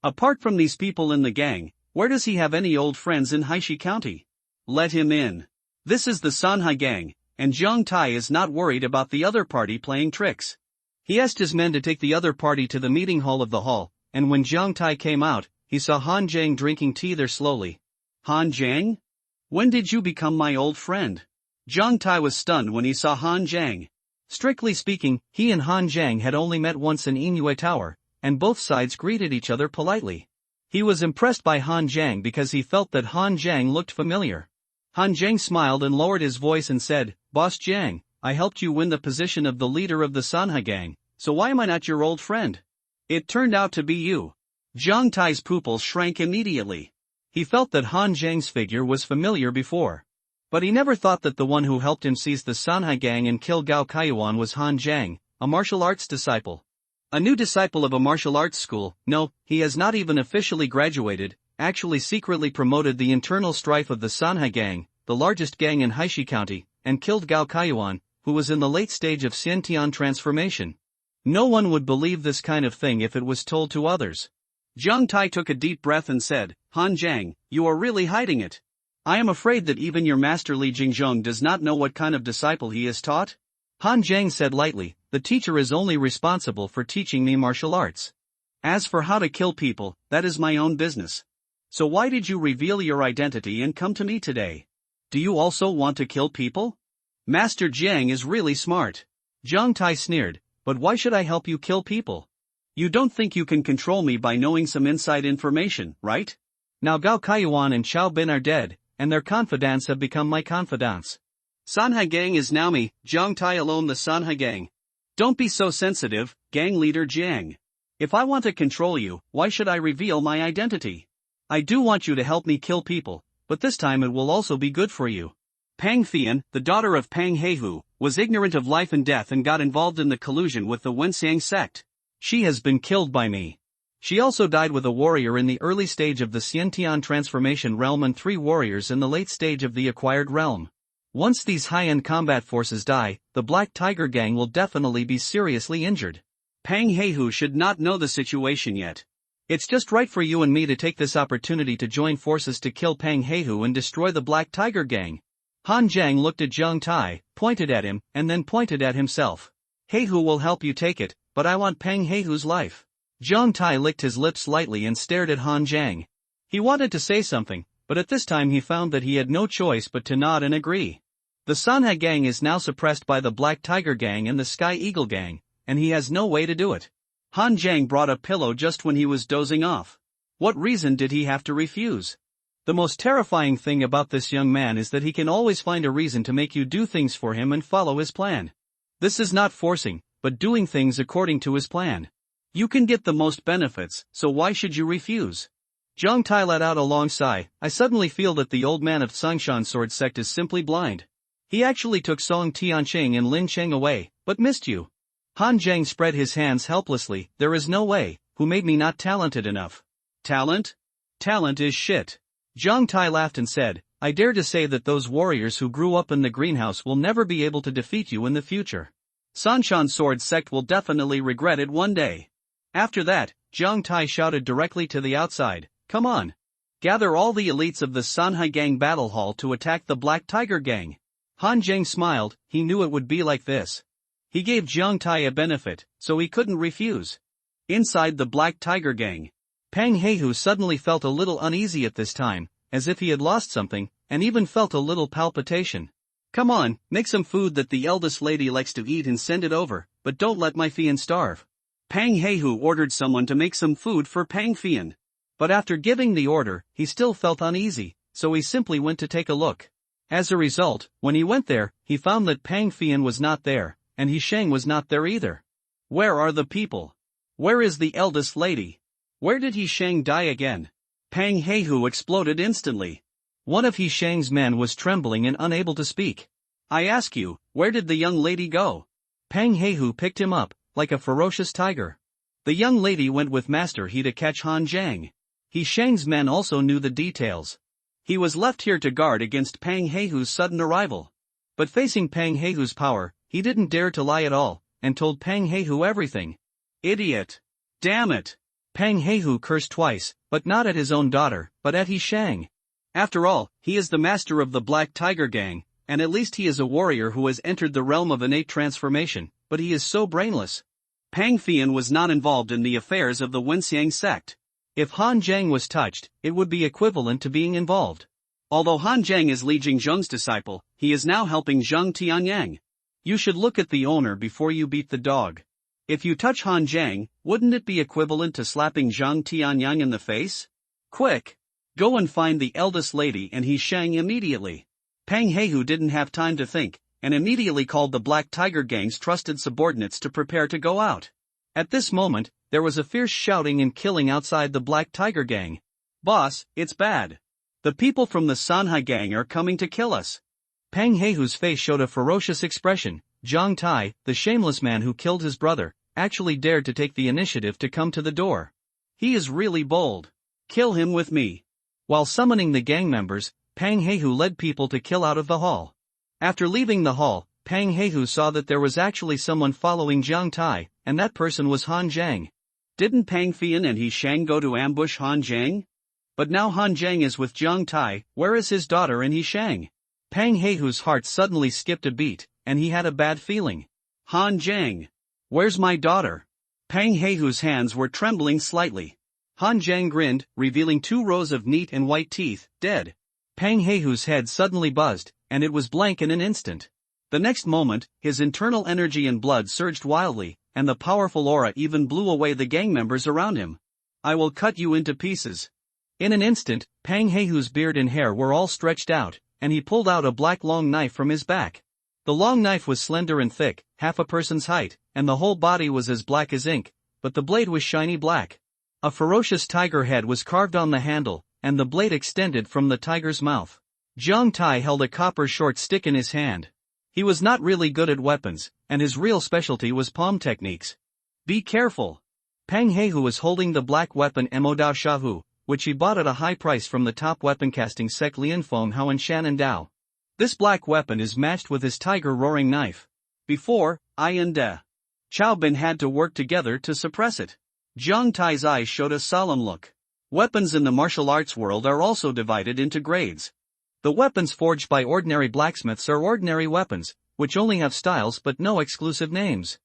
Apart from these people in the gang, where does he have any old friends in Haishi County? Let him in. This is the Sanha gang, and Jiang Tai is not worried about the other party playing tricks. He asked his men to take the other party to the meeting hall of the hall, and when Jiang Tai came out, he saw Han Zhang drinking tea there slowly. Han Zhang? When did you become my old friend? Jiang Tai was stunned when he saw Han Zhang. Strictly speaking, he and Han Zhang had only met once in Inue Tower, and both sides greeted each other politely. He was impressed by Han Zhang because he felt that Han Zhang looked familiar. Han Zhang smiled and lowered his voice and said, "Boss Zhang, I helped you win the position of the leader of the Sanha gang, so why am I not your old friend?" It turned out to be you. Jiang Tai's pupils shrank immediately. He felt that Han Zhang's figure was familiar before. But he never thought that the one who helped him seize the Sanha gang and kill Gao Kaiyuan was Han Zhang, a martial arts disciple. A new disciple of a martial arts school. No, he has not even officially graduated, actually secretly promoted the internal strife of the Sanha gang, the largest gang in Haishi County, and killed Gao Kaiyuan, who was in the late stage of Xiantian transformation. No one would believe this kind of thing if it was told to others. Jiang Tai took a deep breath and said, "Han Zhang, you are really hiding it. I am afraid that even your master Li Jingzhong does not know what kind of disciple he is taught." Han Zhang said lightly, "The teacher is only responsible for teaching me martial arts. As for how to kill people, that is my own business. So why did you reveal your identity and come to me today? Do you also want to kill people? Master Jiang is really smart." Jiang Tai sneered, "But why should I help you kill people? You don't think you can control me by knowing some inside information, right?" Now Gao Kaiyuan and Chao Bin are dead, and their confidants have become my confidants. Sanha gang is now me, Jiang Tai alone the Sanha gang. Don't be so sensitive, gang leader Jiang. If I want to control you, why should I reveal my identity? I do want you to help me kill people, but this time it will also be good for you. Pang Fian, the daughter of Pang Heihu, was ignorant of life and death and got involved in the collusion with the Wenxiang sect. She has been killed by me. She also died with a warrior in the early stage of the Xiantian transformation realm and 3 warriors in the late stage of the acquired realm. Once these high-end combat forces die, the Black Tiger Gang will definitely be seriously injured. Pang Heihu should not know the situation yet. It's just right for you and me to take this opportunity to join forces to kill Pang Heihu and destroy the Black Tiger Gang. Han Jiang looked at Zhang Tai, pointed at him, and then pointed at himself. Heihu will help you take it, but I want Pang Heihu's life. Zhang Tai licked his lips slightly and stared at Han Jiang. He wanted to say something, but at this time he found that he had no choice but to nod and agree. The Sanhai Gang is now suppressed by the Black Tiger Gang and the Sky Eagle Gang, and he has no way to do it. Han Jiang brought a pillow just when he was dozing off. What reason did he have to refuse? The most terrifying thing about this young man is that he can always find a reason to make you do things for him and follow his plan. This is not forcing, but doing things according to his plan. You can get the most benefits, so why should you refuse? Zhang Tai let out a long sigh. I suddenly feel that the old man of Songshan Sword Sect is simply blind. He actually took Song Tianqing and Lin Cheng away, but missed you. Han Jiang spread his hands helplessly. There is no way. Who made me not talented enough? Talent? Talent is shit. Zhang Tai laughed and said, I dare to say that those warriors who grew up in the greenhouse will never be able to defeat you in the future. Songshan Sword Sect will definitely regret it one day. After that, Zhang Tai shouted directly to the outside, come on. Gather all the elites of the Sanhai Gang battle hall to attack the Black Tiger Gang. Han Jiang smiled. He knew it would be like this. He gave Zhang Tai a benefit, so he couldn't refuse. Inside the Black Tiger Gang, Pang Heihu suddenly felt a little uneasy at this time, as if he had lost something, and even felt a little palpitation. Come on, make some food that the eldest lady likes to eat and send it over, but don't let my Fian starve. Pang Heihu ordered someone to make some food for Pang Fian. But after giving the order, he still felt uneasy, so he simply went to take a look. As a result, when he went there, he found that Pang Fian was not there, and He Sheng was not there either. Where are the people? Where is the eldest lady? Where did He Sheng die again? Pang Heihu exploded instantly. One of He Sheng's men was trembling and unable to speak. I ask you, where did the young lady go? Pang Heihu picked him up, like a ferocious tiger. The young lady went with Master He to catch Han Jiang. He Sheng's men also knew the details. He was left here to guard against Pang Heihu's sudden arrival. But facing Pang Heihu's power, he didn't dare to lie at all, and told Pang Heihu everything. Idiot! Damn it! Pang Heihu cursed twice, but not at his own daughter, but at He Sheng. After all, he is the master of the Black Tiger Gang, and at least he is a warrior who has entered the realm of innate transformation, but he is so brainless. Pang Fian was not involved in the affairs of the Wenxiang sect. If Han Jiang was touched, it would be equivalent to being involved. Although Han Jiang is Li Jingzheng's disciple, he is now helping Zhang Tianyang. You should look at the owner before you beat the dog. If you touch Han Jiang, wouldn't it be equivalent to slapping Zhang Tianyang in the face? Quick! Go and find the eldest lady and He Sheng immediately. Pang Heihu didn't have time to think, and immediately called the Black Tiger Gang's trusted subordinates to prepare to go out. At this moment, there was a fierce shouting and killing outside the Black Tiger Gang. Boss, it's bad. The people from the Sanhai Gang are coming to kill us. Pang Heihu's face showed a ferocious expression. Zhang Tai, the shameless man who killed his brother, actually dared to take the initiative to come to the door. He is really bold. Kill him with me. While summoning the gang members, Pang Heihu led people to kill out of the hall. After leaving the hall, Pang Heihu saw that there was actually someone following Zhang Tai, and that person was Han Jiang. Didn't Pang Fian and He Sheng go to ambush Han Jiang? But now Han Jiang is with Zhang Tai. Where is his daughter and He Sheng? Pang Heihu's heart suddenly skipped a beat, and he had a bad feeling. Han Jiang. Where's my daughter? Pang Heihu's hands were trembling slightly. Han Jiang grinned, revealing 2 rows of neat and white teeth. Dead. Pang Heihu's head suddenly buzzed, and it was blank in an instant. The next moment, his internal energy and blood surged wildly, and the powerful aura even blew away the gang members around him. I will cut you into pieces. In an instant, Pang Heihu's beard and hair were all stretched out, and he pulled out a black long knife from his back. The long knife was slender and thick, half a person's height, and the whole body was as black as ink, but the blade was shiny black. A ferocious tiger head was carved on the handle, and the blade extended from the tiger's mouth. Zhang Tai held a copper short stick in his hand. He was not really good at weapons, and his real specialty was palm techniques. Be careful. Pang Heihu was holding the black weapon Emodao Shahu, which he bought at a high price from the top weapon casting sect Lianfeng Hao and Shannon Dao. This black weapon is matched with his tiger roaring knife. Before, I and Chao Bin had to work together to suppress it. Jiang Tai's eyes showed a solemn look. Weapons in the martial arts world are also divided into grades. The weapons forged by ordinary blacksmiths are ordinary weapons, which only have styles but no exclusive names.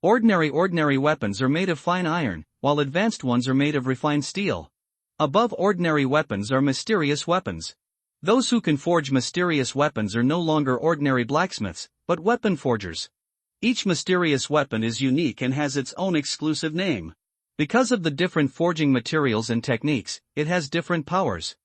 Ordinary weapons are made of fine iron, while advanced ones are made of refined steel. Above ordinary weapons are mysterious weapons. Those who can forge mysterious weapons are no longer ordinary blacksmiths, but weapon forgers. Each mysterious weapon is unique and has its own exclusive name. Because of the different forging materials and techniques, it has different powers.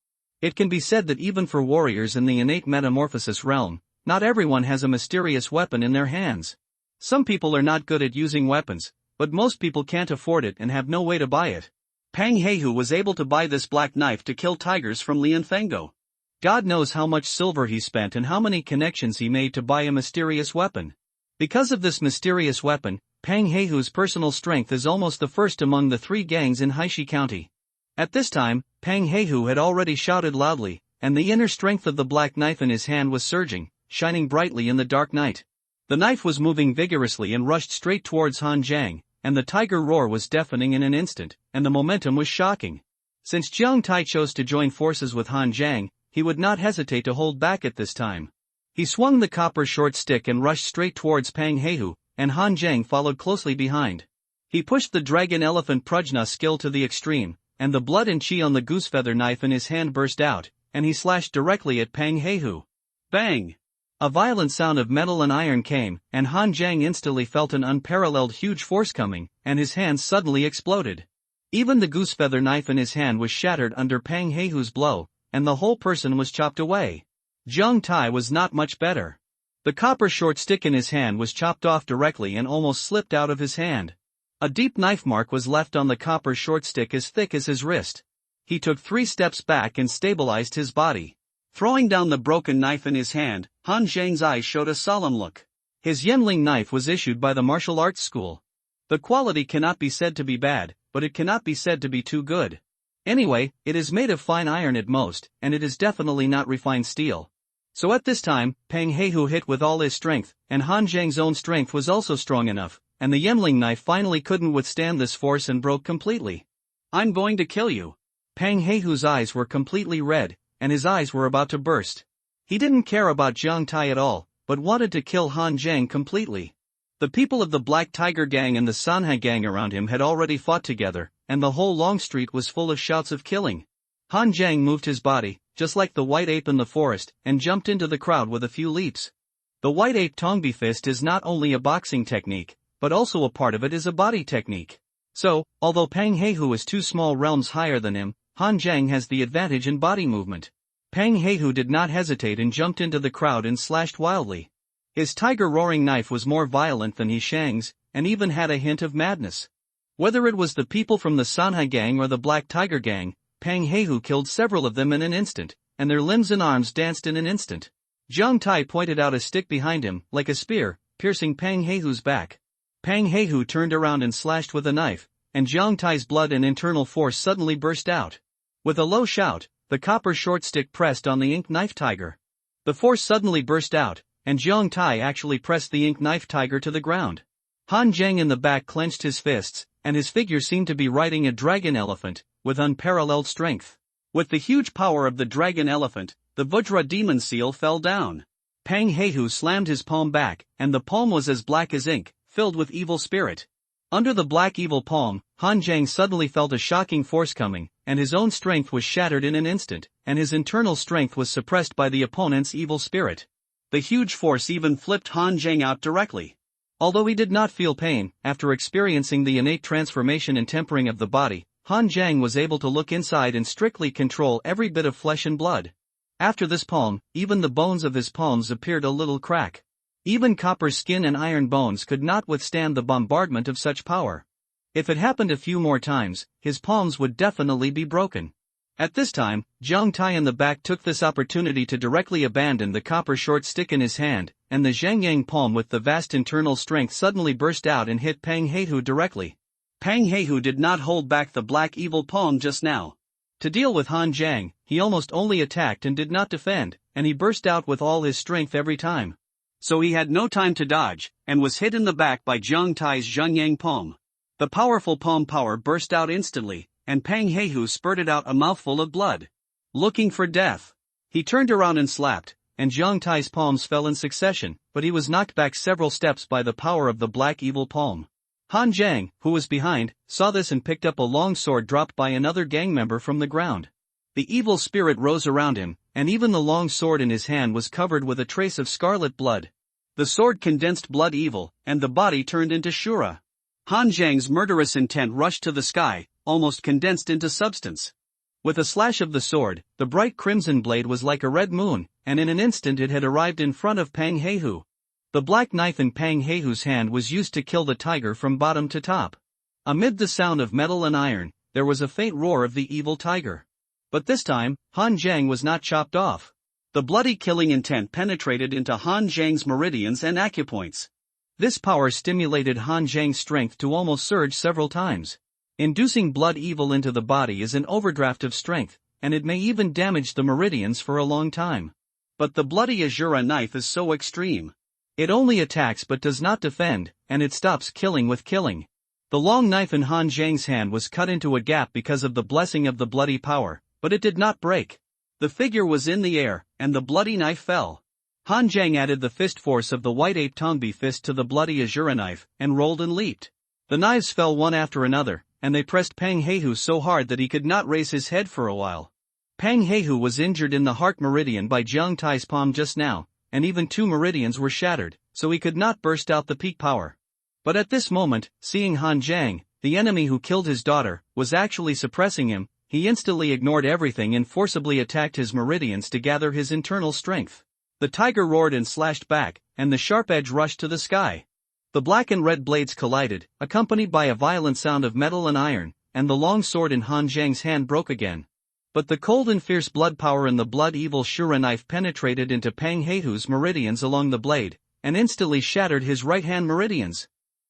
It can be said that even for warriors in the innate metamorphosis realm, not everyone has a mysterious weapon in their hands. Some people are not good at using weapons, but most people can't afford it and have no way to buy it. Pang Heihu was able to buy this black knife to kill tigers from Lian Fango. God knows how much silver he spent and how many connections he made to buy a mysterious weapon. Because of this mysterious weapon, Pang Heihu's personal strength is almost the first among the 3 gangs in Haishi County. At this time, Pang Heihu had already shouted loudly, and the inner strength of the black knife in his hand was surging, shining brightly in the dark night. The knife was moving vigorously and rushed straight towards Han Jiang, and the tiger roar was deafening in an instant, and the momentum was shocking. Since Jiang Tai chose to join forces with Han Jiang, he would not hesitate to hold back at this time. He swung the copper short stick and rushed straight towards Pang Heihu, and Han Jiang followed closely behind. He pushed the dragon elephant prajna skill to the extreme, and the blood and chi on the goosefeather knife in his hand burst out, and he slashed directly at Pang Heihu. Bang! A violent sound of metal and iron came, and Han Jiang instantly felt an unparalleled huge force coming, and his hands suddenly exploded. Even the goosefeather knife in his hand was shattered under Pang Heihu's blow, and the whole person was chopped away. Jiang Tai was not much better. The copper short stick in his hand was chopped off directly and almost slipped out of his hand. A deep knife mark was left on the copper short stick as thick as his wrist. He took 3 steps back and stabilized his body. Throwing down the broken knife in his hand, Han Jiang's eyes showed a solemn look. His Yenling knife was issued by the martial arts school. The quality cannot be said to be bad, but it cannot be said to be too good. Anyway, it is made of fine iron at most, and it is definitely not refined steel. So at this time, Pang Heihu hit with all his strength, and Han Jiang's own strength was also strong enough, and the Yenling knife finally couldn't withstand this force and broke completely. I'm going to kill you. Pang Heihu's eyes were completely red, and his eyes were about to burst. He didn't care about Jiang Tai at all, but wanted to kill Han Jiang completely. The people of the Black Tiger Gang and the Sanhai Gang around him had already fought together, and the whole long street was full of shouts of killing. Han Jiang moved his body, just like the white ape in the forest, and jumped into the crowd with a few leaps. The white ape Tongbi fist is not only a boxing technique, but also a part of it is a body technique. So, although Pang Heihu is 2 small realms higher than him, Han Jiang has the advantage in body movement. Pang Heihu did not hesitate and jumped into the crowd and slashed wildly. His tiger roaring knife was more violent than He Shang's, and even had a hint of madness. Whether it was the people from the Sanhai Gang or the Black Tiger Gang, Pang Heihu killed several of them in an instant, and their limbs and arms danced in an instant. Jiang Tai pointed out a stick behind him, like a spear, piercing Pang Heihu's back. Pang Heihu turned around and slashed with a knife, and Jiang Tai's blood and internal force suddenly burst out. With a low shout, the copper short stick pressed on the ink knife tiger. The force suddenly burst out, and Jiang Tai actually pressed the ink knife tiger to the ground. Han Jiang in the back clenched his fists, and his figure seemed to be riding a dragon elephant, with unparalleled strength. With the huge power of the dragon elephant, the Vajra demon seal fell down. Pang Heihu slammed his palm back, and the palm was as black as ink, filled with evil spirit. Under the black evil palm, Han Jiang suddenly felt a shocking force coming, and his own strength was shattered in an instant, and his internal strength was suppressed by the opponent's evil spirit. The huge force even flipped Han Jiang out directly. Although he did not feel pain, after experiencing the innate transformation and tempering of the body, Han Jiang was able to look inside and strictly control every bit of flesh and blood. After this palm, even the bones of his palms appeared a little crack. Even copper skin and iron bones could not withstand the bombardment of such power. If it happened a few more times, his palms would definitely be broken. At this time, Jiang Tai in the back took this opportunity to directly abandon the copper short stick in his hand, and the Zhangyang palm with the vast internal strength suddenly burst out and hit Pang Heihu directly. Pang Heihu did not hold back the black evil palm just now. To deal with Han Jiang, he almost only attacked and did not defend, and he burst out with all his strength every time. So he had no time to dodge, and was hit in the back by Jiang Tai's Zhengyang palm. The powerful palm power burst out instantly, and Pang Heihu spurted out a mouthful of blood. Looking for death, he turned around and slapped, and Jiang Tai's palms fell in succession, but he was knocked back several steps by the power of the black evil palm. Han Zhang, who was behind, saw this and picked up a long sword dropped by another gang member from the ground. The evil spirit rose around him, and even the long sword in his hand was covered with a trace of scarlet blood. The sword condensed blood evil, and the body turned into Shura. Han Zhang's murderous intent rushed to the sky, almost condensed into substance. With a slash of the sword, the bright crimson blade was like a red moon, and in an instant it had arrived in front of Pang Heihu. The black knife in Pang Heihu's hand was used to kill the tiger from bottom to top. Amid the sound of metal and iron, there was a faint roar of the evil tiger. But this time, Han Zhang was not chopped off. The bloody killing intent penetrated into Han Zhang's meridians and acupoints. This power stimulated Han Zhang's strength to almost surge several times. Inducing blood evil into the body is an overdraft of strength, and it may even damage the meridians for a long time. But the bloody Azura knife is so extreme. It only attacks but does not defend, and it stops killing with killing. The long knife in Han Zhang's hand was cut into a gap because of the blessing of the bloody power, but it did not break. The figure was in the air, and the bloody knife fell. Han Zhang added the fist force of the white ape Tongbi fist to the bloody Azura knife, and rolled and leaped. The knives fell one after another, and they pressed Pang Heihu so hard that he could not raise his head for a while. Pang Heihu was injured in the heart meridian by Jiang Tai's palm just now, and even 2 meridians were shattered, so he could not burst out the peak power. But at this moment, seeing Han Zhang, the enemy who killed his daughter, was actually suppressing him, he instantly ignored everything and forcibly attacked his meridians to gather his internal strength. The tiger roared and slashed back, and the sharp edge rushed to the sky. The black and red blades collided, accompanied by a violent sound of metal and iron, and the long sword in Han Zhang's hand broke again. But the cold and fierce blood power in the blood evil Shura knife penetrated into Pang Heihu's meridians along the blade, and instantly shattered his right hand meridians.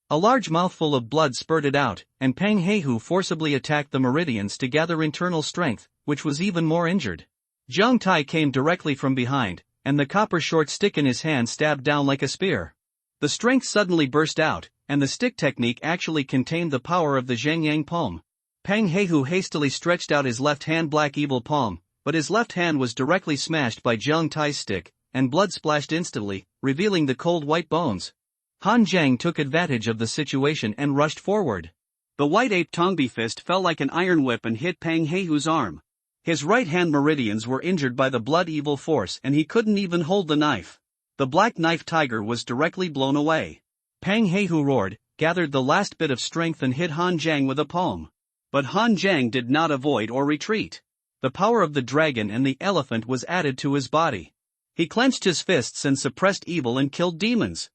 A large mouthful of blood spurted out, and Pang Heihu forcibly attacked the meridians to gather internal strength, which was even more injured. Jiang Tai came directly from behind, and the copper short stick in his hand stabbed down like a spear. The strength suddenly burst out, and the stick technique actually contained the power of the Zhengyang palm. Pang Heihu hastily stretched out his left hand black evil palm, but his left hand was directly smashed by Jiang Tai's stick, and blood splashed instantly, revealing the cold white bones. Han Zhang took advantage of the situation and rushed forward. The white ape Tongbi fist fell like an iron whip and hit Pang Heihu's arm. His right hand meridians were injured by the blood evil force and he couldn't even hold the knife. The black knife tiger was directly blown away. Pang Heihu roared, gathered the last bit of strength and hit Han Zhang with a palm. But Han Zhang did not avoid or retreat. The power of the dragon and the elephant was added to his body. He clenched his fists and suppressed evil and killed demons.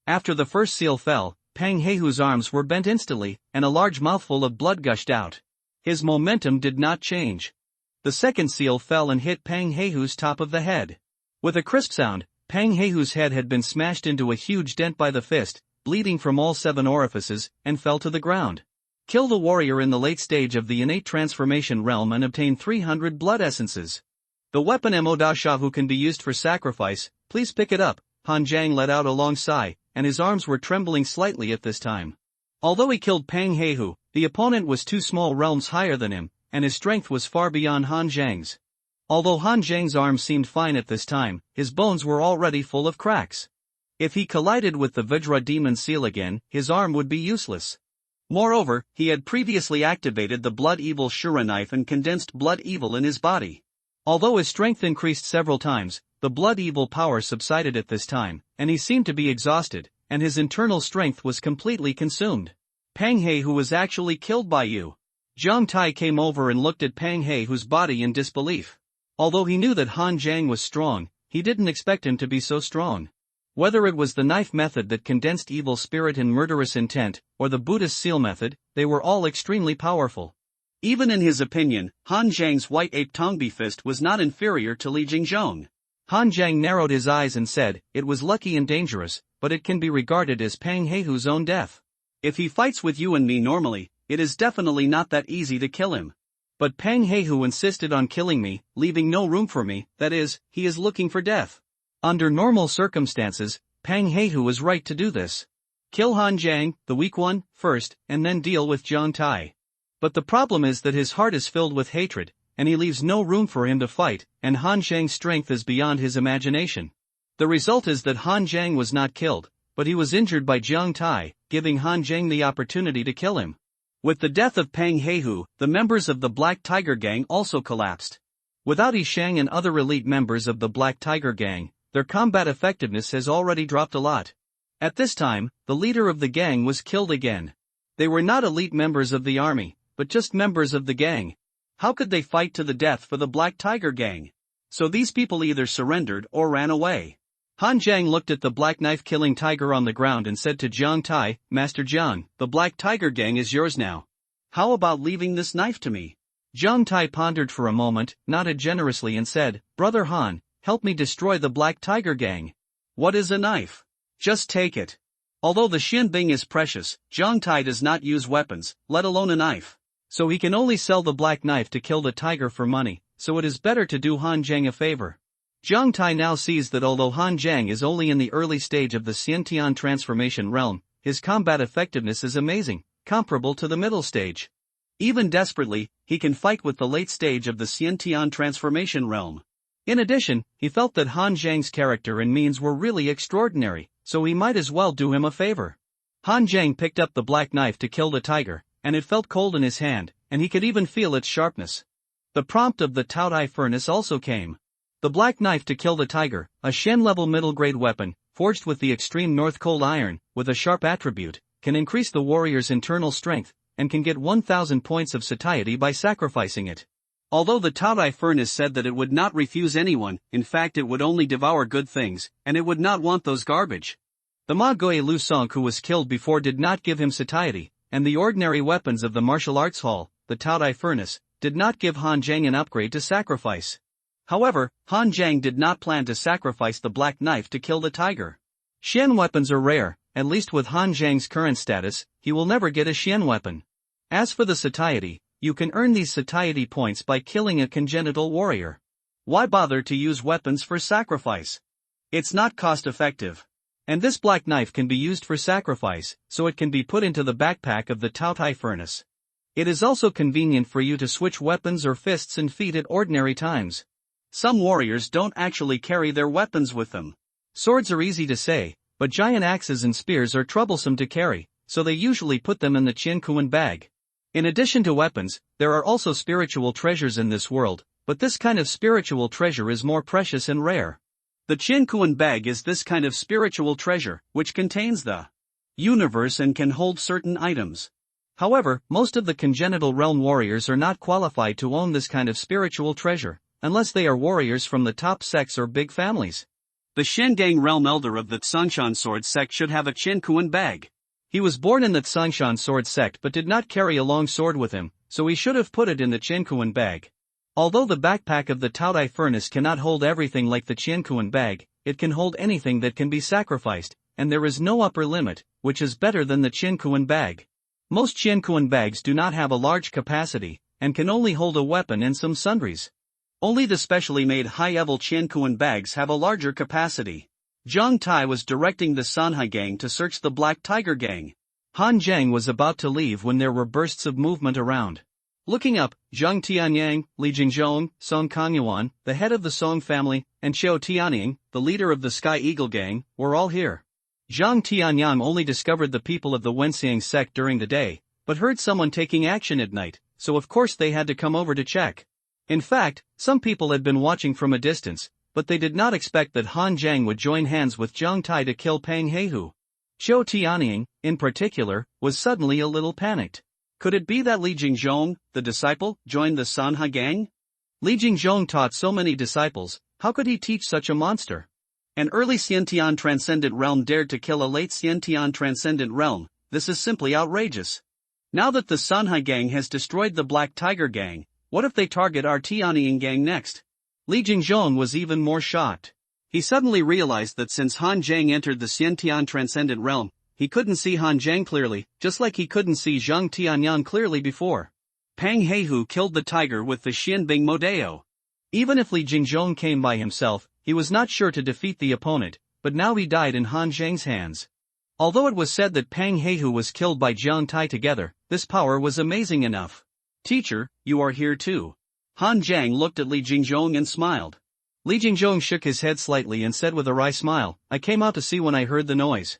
After the first seal fell, Pang Heihu's arms were bent instantly, and a large mouthful of blood gushed out. His momentum did not change. The second seal fell and hit Pang Heihu's top of the head. With a crisp sound, Pang Heihu's head had been smashed into a huge dent by the fist, bleeding from all 7 orifices, and fell to the ground. Kill the warrior in the late stage of the innate transformation realm and obtain 300 blood essences. The weapon Emodashavu can be used for sacrifice, please pick it up, Han Zhang let out a long sigh, and his arms were trembling slightly at this time. Although he killed Pang Heihu, the opponent was 2 small realms higher than him, and his strength was far beyond Han Zhang's. Although Han Zhang's arms seemed fine at this time, his bones were already full of cracks. If he collided with the Vajra demon seal again, his arm would be useless. Moreover, he had previously activated the blood evil Shura knife and condensed blood evil in his body. Although his strength increased several times, the blood evil power subsided at this time, and he seemed to be exhausted, and his internal strength was completely consumed. Pang Heihu was actually killed by you. Jiang Tai came over and looked at Pang Heihu's body in disbelief. Although he knew that Han Zhang was strong, he didn't expect him to be so strong. Whether it was the knife method that condensed evil spirit and murderous intent, or the Buddhist seal method, they were all extremely powerful. Even in his opinion, Han Zhang's white ape Tongbi fist was not inferior to Li Jingzhong. Han Zhang narrowed his eyes and said, "It was lucky and dangerous, but it can be regarded as Pang Heihu's own death. If he fights with you and me normally, it is definitely not that easy to kill him. But Pang Heihu insisted on killing me, leaving no room for me, that is, he is looking for death. Under normal circumstances, Pang Heihu was right to do this. Kill Han Jiang, the weak one, first, and then deal with Zhang Tai. But the problem is that his heart is filled with hatred, and he leaves no room for him to fight, and Han Jiang's strength is beyond his imagination. The result is that Han Jiang was not killed, but he was injured by Zhang Tai, giving Han Jiang the opportunity to kill him. With the death of Pang Heihu, the members of the Black Tiger Gang also collapsed. Without Yi Shang and other elite members of the Black Tiger Gang, their combat effectiveness has already dropped a lot. At this time, the leader of the gang was killed again. They were not elite members of the army, but just members of the gang. How could they fight to the death for the Black Tiger Gang? So these people either surrendered or ran away. Han Jiang looked at the black knife-killing tiger on the ground and said to Zhang Tai, "Master Zhang, the Black Tiger Gang is yours now. How about leaving this knife to me?" Zhang Tai pondered for a moment, nodded generously and said, "Brother Han, help me destroy the Black Tiger Gang." "What is a knife? Just take it." Although the Xin Bing is precious, Zhang Tai does not use weapons, let alone a knife. So he can only sell the black knife to kill the tiger for money, so it is better to do Han Jiang a favor. Zhang Tai now sees that although Han Jiang is only in the early stage of the Xiantian transformation realm, his combat effectiveness is amazing, comparable to the middle stage. Even desperately, he can fight with the late stage of the Xiantian transformation realm. In addition, he felt that Han Jiang's character and means were really extraordinary, so he might as well do him a favor. Han Jiang picked up the black knife to kill the tiger, and it felt cold in his hand, and he could even feel its sharpness. The prompt of the Taotai furnace also came. The black knife to kill the tiger, a Shen-level middle-grade weapon, forged with the extreme North Cold iron, with a sharp attribute, can increase the warrior's internal strength, and can get 1,000 points of satiety by sacrificing it. Although the Taotai furnace said that it would not refuse anyone, in fact it would only devour good things, and it would not want those garbage. The Ma Gui Lu Song who was killed before did not give him satiety, and the ordinary weapons of the martial arts hall, the Taotai furnace, did not give Han Jiang an upgrade to sacrifice. However, Han Jiang did not plan to sacrifice the black knife to kill the tiger. Xian weapons are rare, at least with Han Jiang's current status, he will never get a Xian weapon. As for the satiety, you can earn these satiety points by killing a congenital warrior. Why bother to use weapons for sacrifice? It's not cost-effective. And this black knife can be used for sacrifice, so it can be put into the backpack of the Taotai furnace. It is also convenient for you to switch weapons or fists and feet at ordinary times. Some warriors don't actually carry their weapons with them. Swords are easy to say, but giant axes and spears are troublesome to carry, so they usually put them in the Qiankuan bag. In addition to weapons, there are also spiritual treasures in this world, but this kind of spiritual treasure is more precious and rare. The Qiankuan bag is this kind of spiritual treasure, which contains the universe and can hold certain items. However, most of the congenital realm warriors are not qualified to own this kind of spiritual treasure, unless they are warriors from the top sects or big families. The Shengang realm elder of the Tsangshan sword sect should have a Qiankuan bag. He was born in the Tsangshan sword sect but did not carry a long sword with him, so he should have put it in the Qiankuan bag. Although the backpack of the Taotai furnace cannot hold everything like the Qiankuan bag, it can hold anything that can be sacrificed, and there is no upper limit, which is better than the Qiankuan bag. Most Qiankuan bags do not have a large capacity, and can only hold a weapon and some sundries. Only the specially made high-level Qiankuan bags have a larger capacity. Zhang Tai was directing the Sanhai gang to search the Black Tiger Gang. Han Jiang was about to leave when there were bursts of movement around. Looking up, Zhang Tianyang, Li Jingzhong, Song Kangyuan, the head of the Song family, and Xiao Tianying, the leader of the Sky Eagle Gang, were all here. Zhang Tianyang only discovered the people of the Wenxiang sect during the day, but heard someone taking action at night, so of course they had to come over to check. In fact, some people had been watching from a distance, but they did not expect that Han Jiang would join hands with Zhang Tai to kill Pang Heihu. Xiao Tianying, in particular, was suddenly a little panicked. Could it be that Li Jingzhong, the disciple, joined the Sanhai gang? Li Jingzhong taught so many disciples, how could he teach such a monster? An early Xiantian transcendent realm dared to kill a late Xiantian transcendent realm. This is simply outrageous. Now that the Sanhai gang has destroyed the Black Tiger Gang, what if they target our Tianying gang next? Li Jingzhong was even more shocked. He suddenly realized that since Han Jiang entered the Xiantian transcendent realm, he couldn't see Han Jiang clearly, just like he couldn't see Zhang Tianyang clearly before. Pang Heihu killed the tiger with the Xianbing Modeo. Even if Li Jingzhong came by himself, he was not sure to defeat the opponent, but now he died in Han Zhang's hands. Although it was said that Pang Heihu was killed by Jiang Tai together, this power was amazing enough. Teacher, you are here too. Han Zhang looked at Li Jingzhong and smiled. Li Jingzhong shook his head slightly and said with a wry smile, I came out to see when I heard the noise.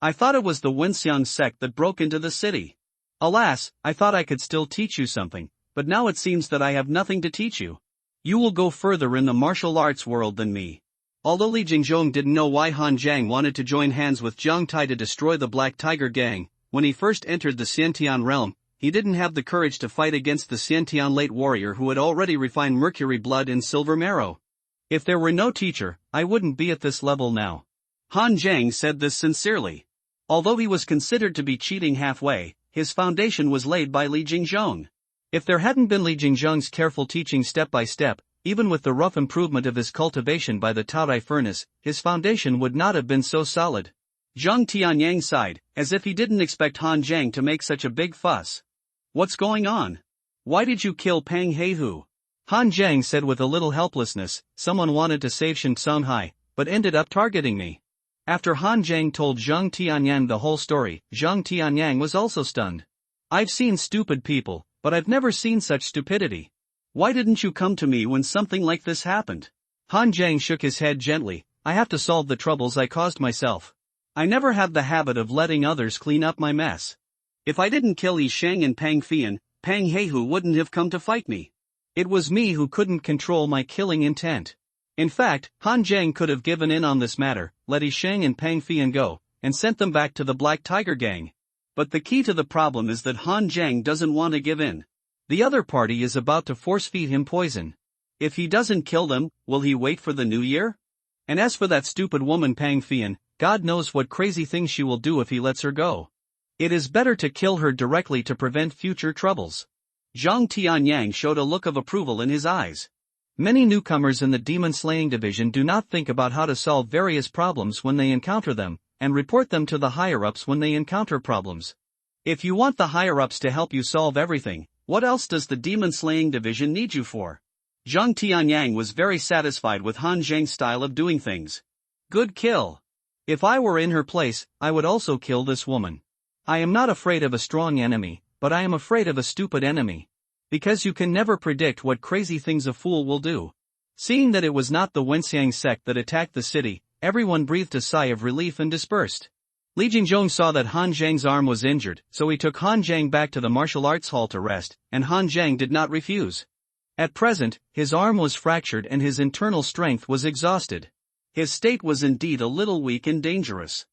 I thought it was the Wenxiang sect that broke into the city. Alas, I thought I could still teach you something, but now it seems that I have nothing to teach you. You will go further in the martial arts world than me. Although Li Jingzhong didn't know why Han Zhang wanted to join hands with Jiang Tai to destroy the Black Tiger Gang, when he first entered the Xiantian realm, he didn't have the courage to fight against the Xiantian late warrior who had already refined mercury blood in silver marrow. If there were no teacher, I wouldn't be at this level now. Han Zhang said this sincerely. Although he was considered to be cheating halfway, his foundation was laid by Li Jingzhong. If there hadn't been Li Jingzhong's careful teaching step by step, even with the rough improvement of his cultivation by the Taorai furnace, his foundation would not have been so solid. Zhang Tianyang sighed, as if he didn't expect Han Zhang to make such a big fuss. What's going on? Why did you kill Pang Heihu? Han Zhang said with a little helplessness, someone wanted to save Shen Songhai, but ended up targeting me. After Han Zhang told Zhang Tianyang the whole story, Zhang Tianyang was also stunned. I've seen stupid people, but I've never seen such stupidity. Why didn't you come to me when something like this happened? Han Zhang shook his head gently, I have to solve the troubles I caused myself. I never have the habit of letting others clean up my mess. If I didn't kill Yi Sheng and Pang Fian, Pang Heihu wouldn't have come to fight me. It was me who couldn't control my killing intent. In fact, Han Zhang could have given in on this matter, let Yi Sheng and Pang Fian go, and sent them back to the Black Tiger Gang. But the key to the problem is that Han Zhang doesn't want to give in. The other party is about to force-feed him poison. If he doesn't kill them, will he wait for the new year? And as for that stupid woman Pang Fian, God knows what crazy things she will do if he lets her go. It is better to kill her directly to prevent future troubles. Zhang Tianyang showed a look of approval in his eyes. Many newcomers in the demon slaying division do not think about how to solve various problems when they encounter them, and report them to the higher-ups when they encounter problems. If you want the higher-ups to help you solve everything, what else does the demon slaying division need you for? Zhang Tianyang was very satisfied with Han Zhang's style of doing things. Good kill. If I were in her place, I would also kill this woman. I am not afraid of a strong enemy, but I am afraid of a stupid enemy. Because you can never predict what crazy things a fool will do. Seeing that it was not the Wenxiang sect that attacked the city, everyone breathed a sigh of relief and dispersed. Li Jingzhong saw that Han Zhang's arm was injured, so he took Han Zhang back to the martial arts hall to rest, and Han Zhang did not refuse. At present, his arm was fractured and his internal strength was exhausted. His state was indeed a little weak and dangerous.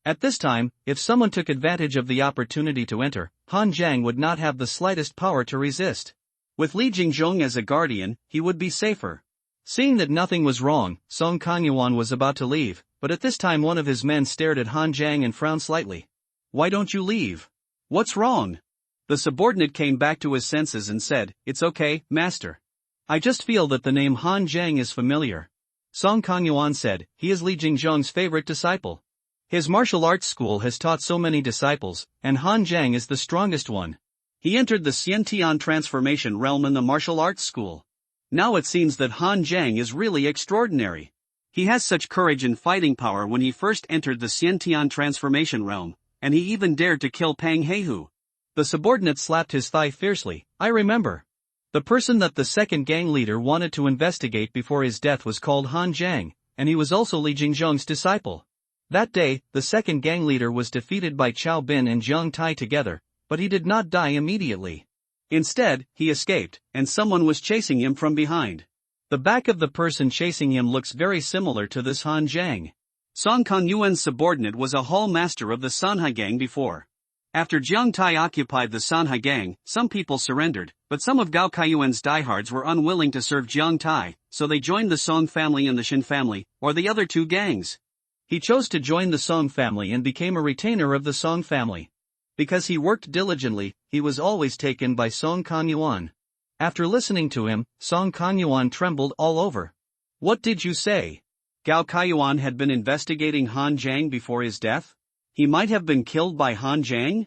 At this time, if someone took advantage of the opportunity to enter, Han Zhang would not have the slightest power to resist. With Li Jingzhong as a guardian, he would be safer. Seeing that nothing was wrong, Song Kangyuan was about to leave, but at this time one of his men stared at Han Zhang and frowned slightly. Why don't you leave? What's wrong? The subordinate came back to his senses and said, It's okay, master. I just feel that the name Han Zhang is familiar. Song Kangyuan said, he is Li Jingzhong's favorite disciple. His martial arts school has taught so many disciples, and Han Zhang is the strongest one. He entered the Xiantian transformation realm in the martial arts school. Now it seems that Han Zhang is really extraordinary. He has such courage and fighting power when he first entered the Xiantian transformation realm, and he even dared to kill Pang Heihu. The subordinate slapped his thigh fiercely. I remember. The person that the second gang leader wanted to investigate before his death was called Han Zhang, and he was also Li Jingzhong's disciple. That day, the second gang leader was defeated by Chao Bin and Jiang Tai together, but he did not die immediately. Instead, he escaped, and someone was chasing him from behind. The back of the person chasing him looks very similar to this Han Zhang. Song Kangyuan's subordinate was a hall master of the Sanhai gang before. After Jiang Tai occupied the Sanhai gang, some people surrendered, but some of Gao Kaiyuan's diehards were unwilling to serve Jiang Tai, so they joined the Song family and the Shin family, or the other two gangs. He chose to join the Song family and became a retainer of the Song family. Because he worked diligently, he was always taken by Song Kangyuan. After listening to him, Song Kangyuan trembled all over. What did you say? Gao Kaiyuan had been investigating Han Zhang before his death? He might have been killed by Han Zhang?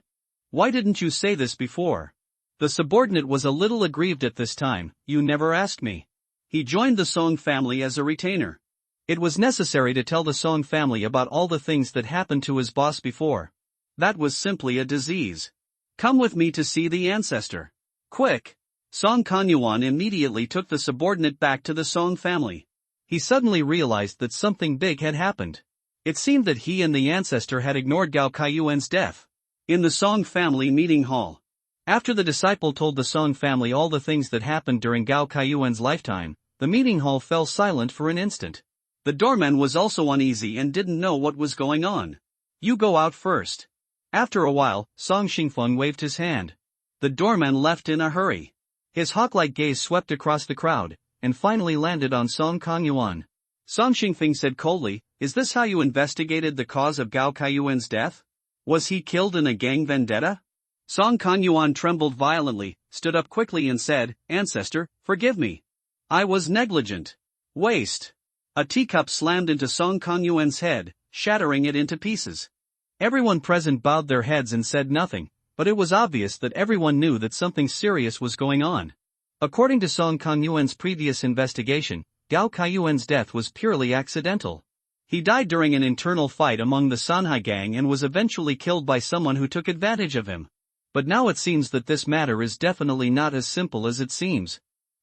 Why didn't you say this before? The subordinate was a little aggrieved at this time. You never asked me. He joined the Song family as a retainer. It was necessary to tell the Song family about all the things that happened to his boss before. That was simply a disease. Come with me to see the ancestor. Quick! Song Kanyuan immediately took the subordinate back to the Song family. He suddenly realized that something big had happened. It seemed that he and the ancestor had ignored Gao Kaiyuan's death. In the Song family meeting hall. After the disciple told the Song family all the things that happened during Gao Kaiyuan's lifetime, the meeting hall fell silent for an instant. The doorman was also uneasy and didn't know what was going on. You go out first. After a while, Song Xingfeng waved his hand. The doorman left in a hurry. His hawk-like gaze swept across the crowd, and finally landed on Song Kanyuan. Song Xingfeng said coldly, "Is this how you investigated the cause of Gao Kaiyuan's death? Was he killed in a gang vendetta?" Song Kanyuan trembled violently, stood up quickly and said, "Ancestor, forgive me. I was negligent. Waste." A teacup slammed into Song Kanyuan's head, shattering it into pieces. Everyone present bowed their heads and said nothing, but it was obvious that everyone knew that something serious was going on. According to Song Kanyuan's previous investigation, Gao Kaiyuan's death was purely accidental. He died during an internal fight among the Sanhai gang and was eventually killed by someone who took advantage of him. But now it seems that this matter is definitely not as simple as it seems.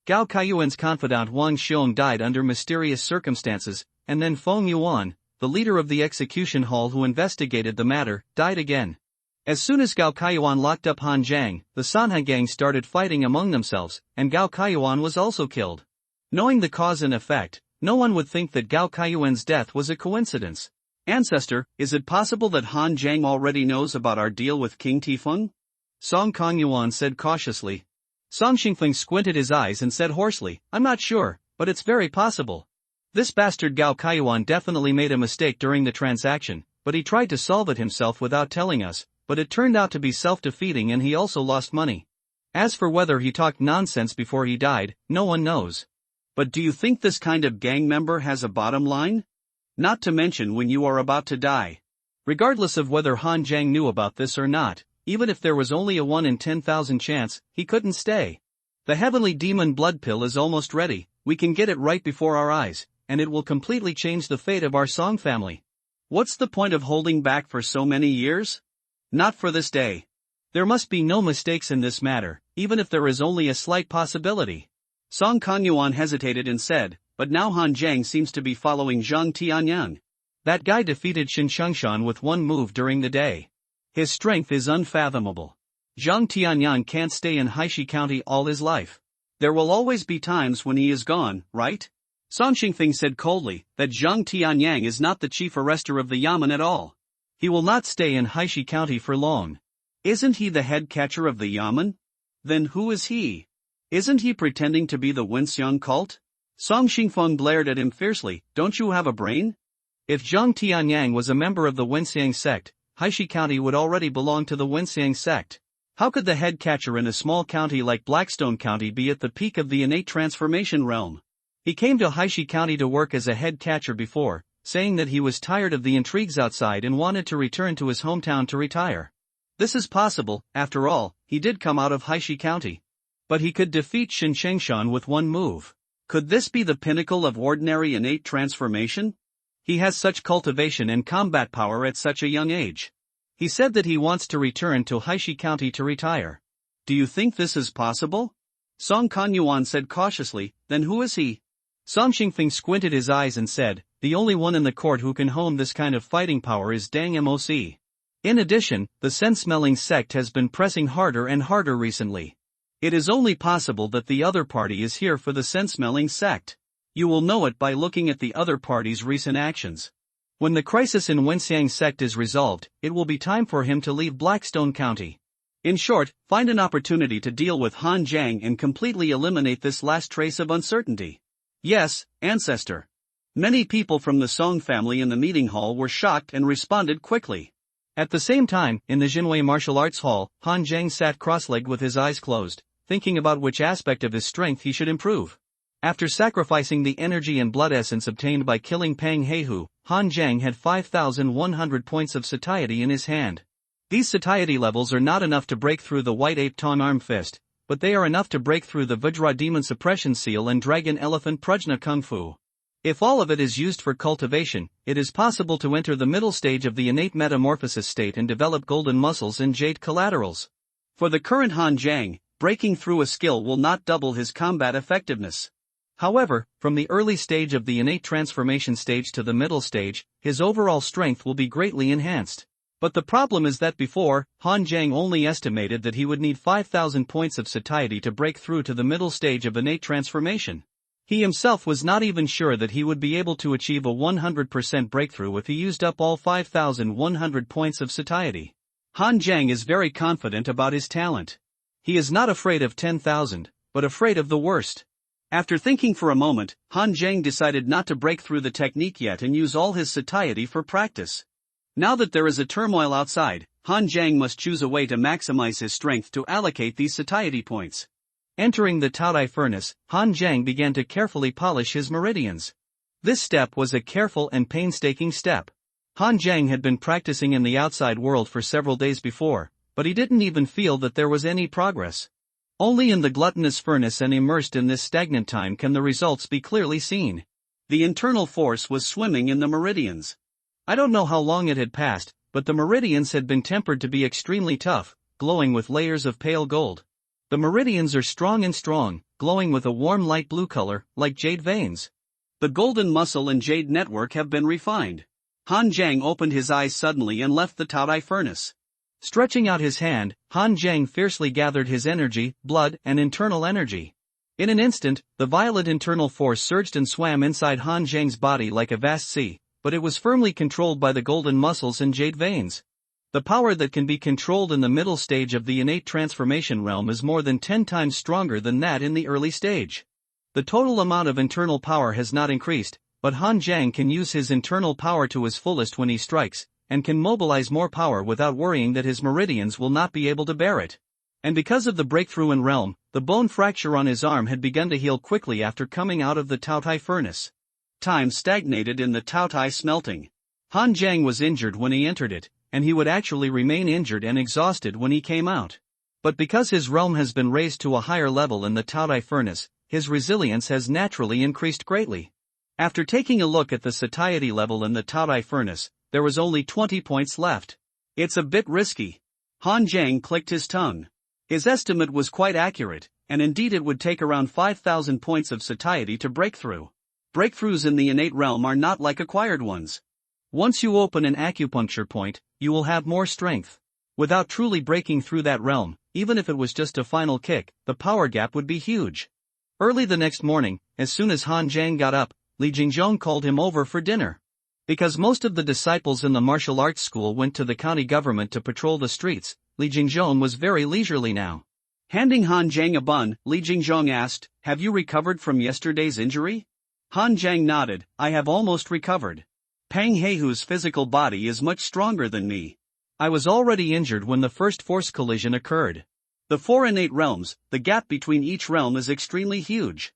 Gao Kaiyuan's confidant Wang Xiong died under mysterious circumstances, and then Feng Yuan, the leader of the execution hall who investigated the matter, died again. As soon as Gao Kaiyuan locked up Han Zhang, the Sanhai gang started fighting among themselves, and Gao Kaiyuan was also killed. Knowing the cause and effect, no one would think that Gao Kaiyuan's death was a coincidence. Ancestor, is it possible that Han Zhang already knows about our deal with King Tifeng? Song Kanyuan said cautiously. Song Xingfeng squinted his eyes and said hoarsely, "I'm not sure, but it's very possible. This bastard Gao Kaiyuan definitely made a mistake during the transaction, but he tried to solve it himself without telling us, but it turned out to be self-defeating and he also lost money. As for whether he talked nonsense before he died, no one knows. But do you think this kind of gang member has a bottom line? Not to mention when you are about to die. Regardless of whether Han Zhang knew about this or not, even if there was only a 1 in 10,000 chance, he couldn't stay. The heavenly demon blood pill is almost ready, we can get it right before our eyes, and it will completely change the fate of our Song family. What's the point of holding back for so many years? Not for this day. There must be no mistakes in this matter, even if there is only a slight possibility." Song Kanyuan hesitated and said, "But now Han Zhang seems to be following Zhang Tianyang. That guy defeated Shin Chengshan with one move during the day. His strength is unfathomable. Zhang Tianyang can't stay in Haishi County all his life. There will always be times when he is gone, right?" Song Xingfeng said coldly, "That Zhang Tianyang is not the chief arrester of the Yamen at all. He will not stay in Haishi County for long. Isn't he the head catcher of the Yamen? Then who is he? Isn't he pretending to be the Wenxiang cult?" Song Xingfeng glared at him fiercely, "Don't you have a brain? If Zhang Tianyang was a member of the Wenxiang sect, Haishi County would already belong to the Wenxiang sect. How could the head catcher in a small county like Blackstone County be at the peak of the innate transformation realm? He came to Haishi County to work as a head catcher before, saying that he was tired of the intrigues outside and wanted to return to his hometown to retire. This is possible, after all, he did come out of Haishi County. But he could defeat Shin Chengshan with one move. Could this be the pinnacle of ordinary innate transformation? He has such cultivation and combat power at such a young age. He said that he wants to return to Haishi County to retire. Do you think this is possible? Song Kanyuan said cautiously, "Then who is he?" Song Xingfeng squinted his eyes and said, "The only one in the court who can hone this kind of fighting power is Dang Moc. In addition, the scent-smelling sect has been pressing harder and harder recently. It is only possible that the other party is here for the scent-smelling sect. You will know it by looking at the other party's recent actions. When the crisis in Wenxiang sect is resolved, it will be time for him to leave Blackstone County. In short, find an opportunity to deal with Han Zhang and completely eliminate this last trace of uncertainty." "Yes, ancestor." Many people from the Song family in the meeting hall were shocked and responded quickly. At the same time, in the Jinwei martial arts hall, Han Zhang sat cross-legged with his eyes closed, thinking about which aspect of his strength he should improve. After sacrificing the energy and blood essence obtained by killing Pang Heihu, Han Zhang had 5,100 points of satiety in his hand. These satiety levels are not enough to break through the white ape tongue arm fist, but they are enough to break through the Vajra demon suppression seal and dragon elephant prajna kung fu. If all of it is used for cultivation, it is possible to enter the middle stage of the innate metamorphosis state and develop golden muscles and jade collaterals. For the current Han Jiang, breaking through a skill will not double his combat effectiveness. However, from the early stage of the innate transformation stage to the middle stage, his overall strength will be greatly enhanced. But the problem is that before, Han Jiang only estimated that he would need 5,000 points of satiety to break through to the middle stage of innate transformation. He himself was not even sure that he would be able to achieve a 100% breakthrough if he used up all 5,100 points of satiety. Han Jiang is very confident about his talent. He is not afraid of 10,000, but afraid of the worst. After thinking for a moment, Han Jiang decided not to break through the technique yet and use all his satiety for practice. Now that there is a turmoil outside, Han Jiang must choose a way to maximize his strength to allocate these satiety points. Entering the Taodai furnace, Han Jiang began to carefully polish his meridians. This step was a careful and painstaking step. Han Jiang had been practicing in the outside world for several days before, but he didn't even feel that there was any progress. Only in the gluttonous furnace and immersed in this stagnant time can the results be clearly seen. The internal force was swimming in the meridians. I don't know how long it had passed, but the meridians had been tempered to be extremely tough, glowing with layers of pale gold. The meridians are strong, glowing with a warm light blue color, like jade veins. The golden muscle and jade network have been refined. Han Jiang opened his eyes suddenly and left the Taodai furnace. Stretching out his hand, Han Jiang fiercely gathered his energy, blood, and internal energy. In an instant, the violent internal force surged and swam inside Han Jiang's body like a vast sea, but it was firmly controlled by the golden muscles and jade veins. The power that can be controlled in the middle stage of the innate transformation realm is more than 10 times stronger than that in the early stage. The total amount of internal power has not increased, but Han Jiang can use his internal power to his fullest when he strikes, and can mobilize more power without worrying that his meridians will not be able to bear it. And because of the breakthrough in realm, the bone fracture on his arm had begun to heal quickly after coming out of the Taodai furnace. Time stagnated in the Taodai smelting. Han Jiang was injured when he entered it, and he would actually remain injured and exhausted when he came out. But because his realm has been raised to a higher level in the Taodai furnace, his resilience has naturally increased greatly. After taking a look at the satiety level in the Taodai furnace, there was only 20 points left. It's a bit risky. Han Jiang clicked his tongue. His estimate was quite accurate, and indeed it would take around 5,000 points of satiety to break through. Breakthroughs in the innate realm are not like acquired ones. Once you open an acupuncture point, you will have more strength. Without truly breaking through that realm, even if it was just a final kick, the power gap would be huge. Early the next morning, as soon as Han Jiang got up, Li Jingzhong called him over for dinner. Because most of the disciples in the martial arts school went to the county government to patrol the streets, Li Jingzhong was very leisurely now. Handing Han Jiang a bun, Li Jingzhong asked, "Have you recovered from yesterday's injury?" Han Jiang nodded, "I have almost recovered. Pang Heihu's physical body is much stronger than me. I was already injured when the first force collision occurred. The 4 innate realms, the gap between each realm is extremely huge.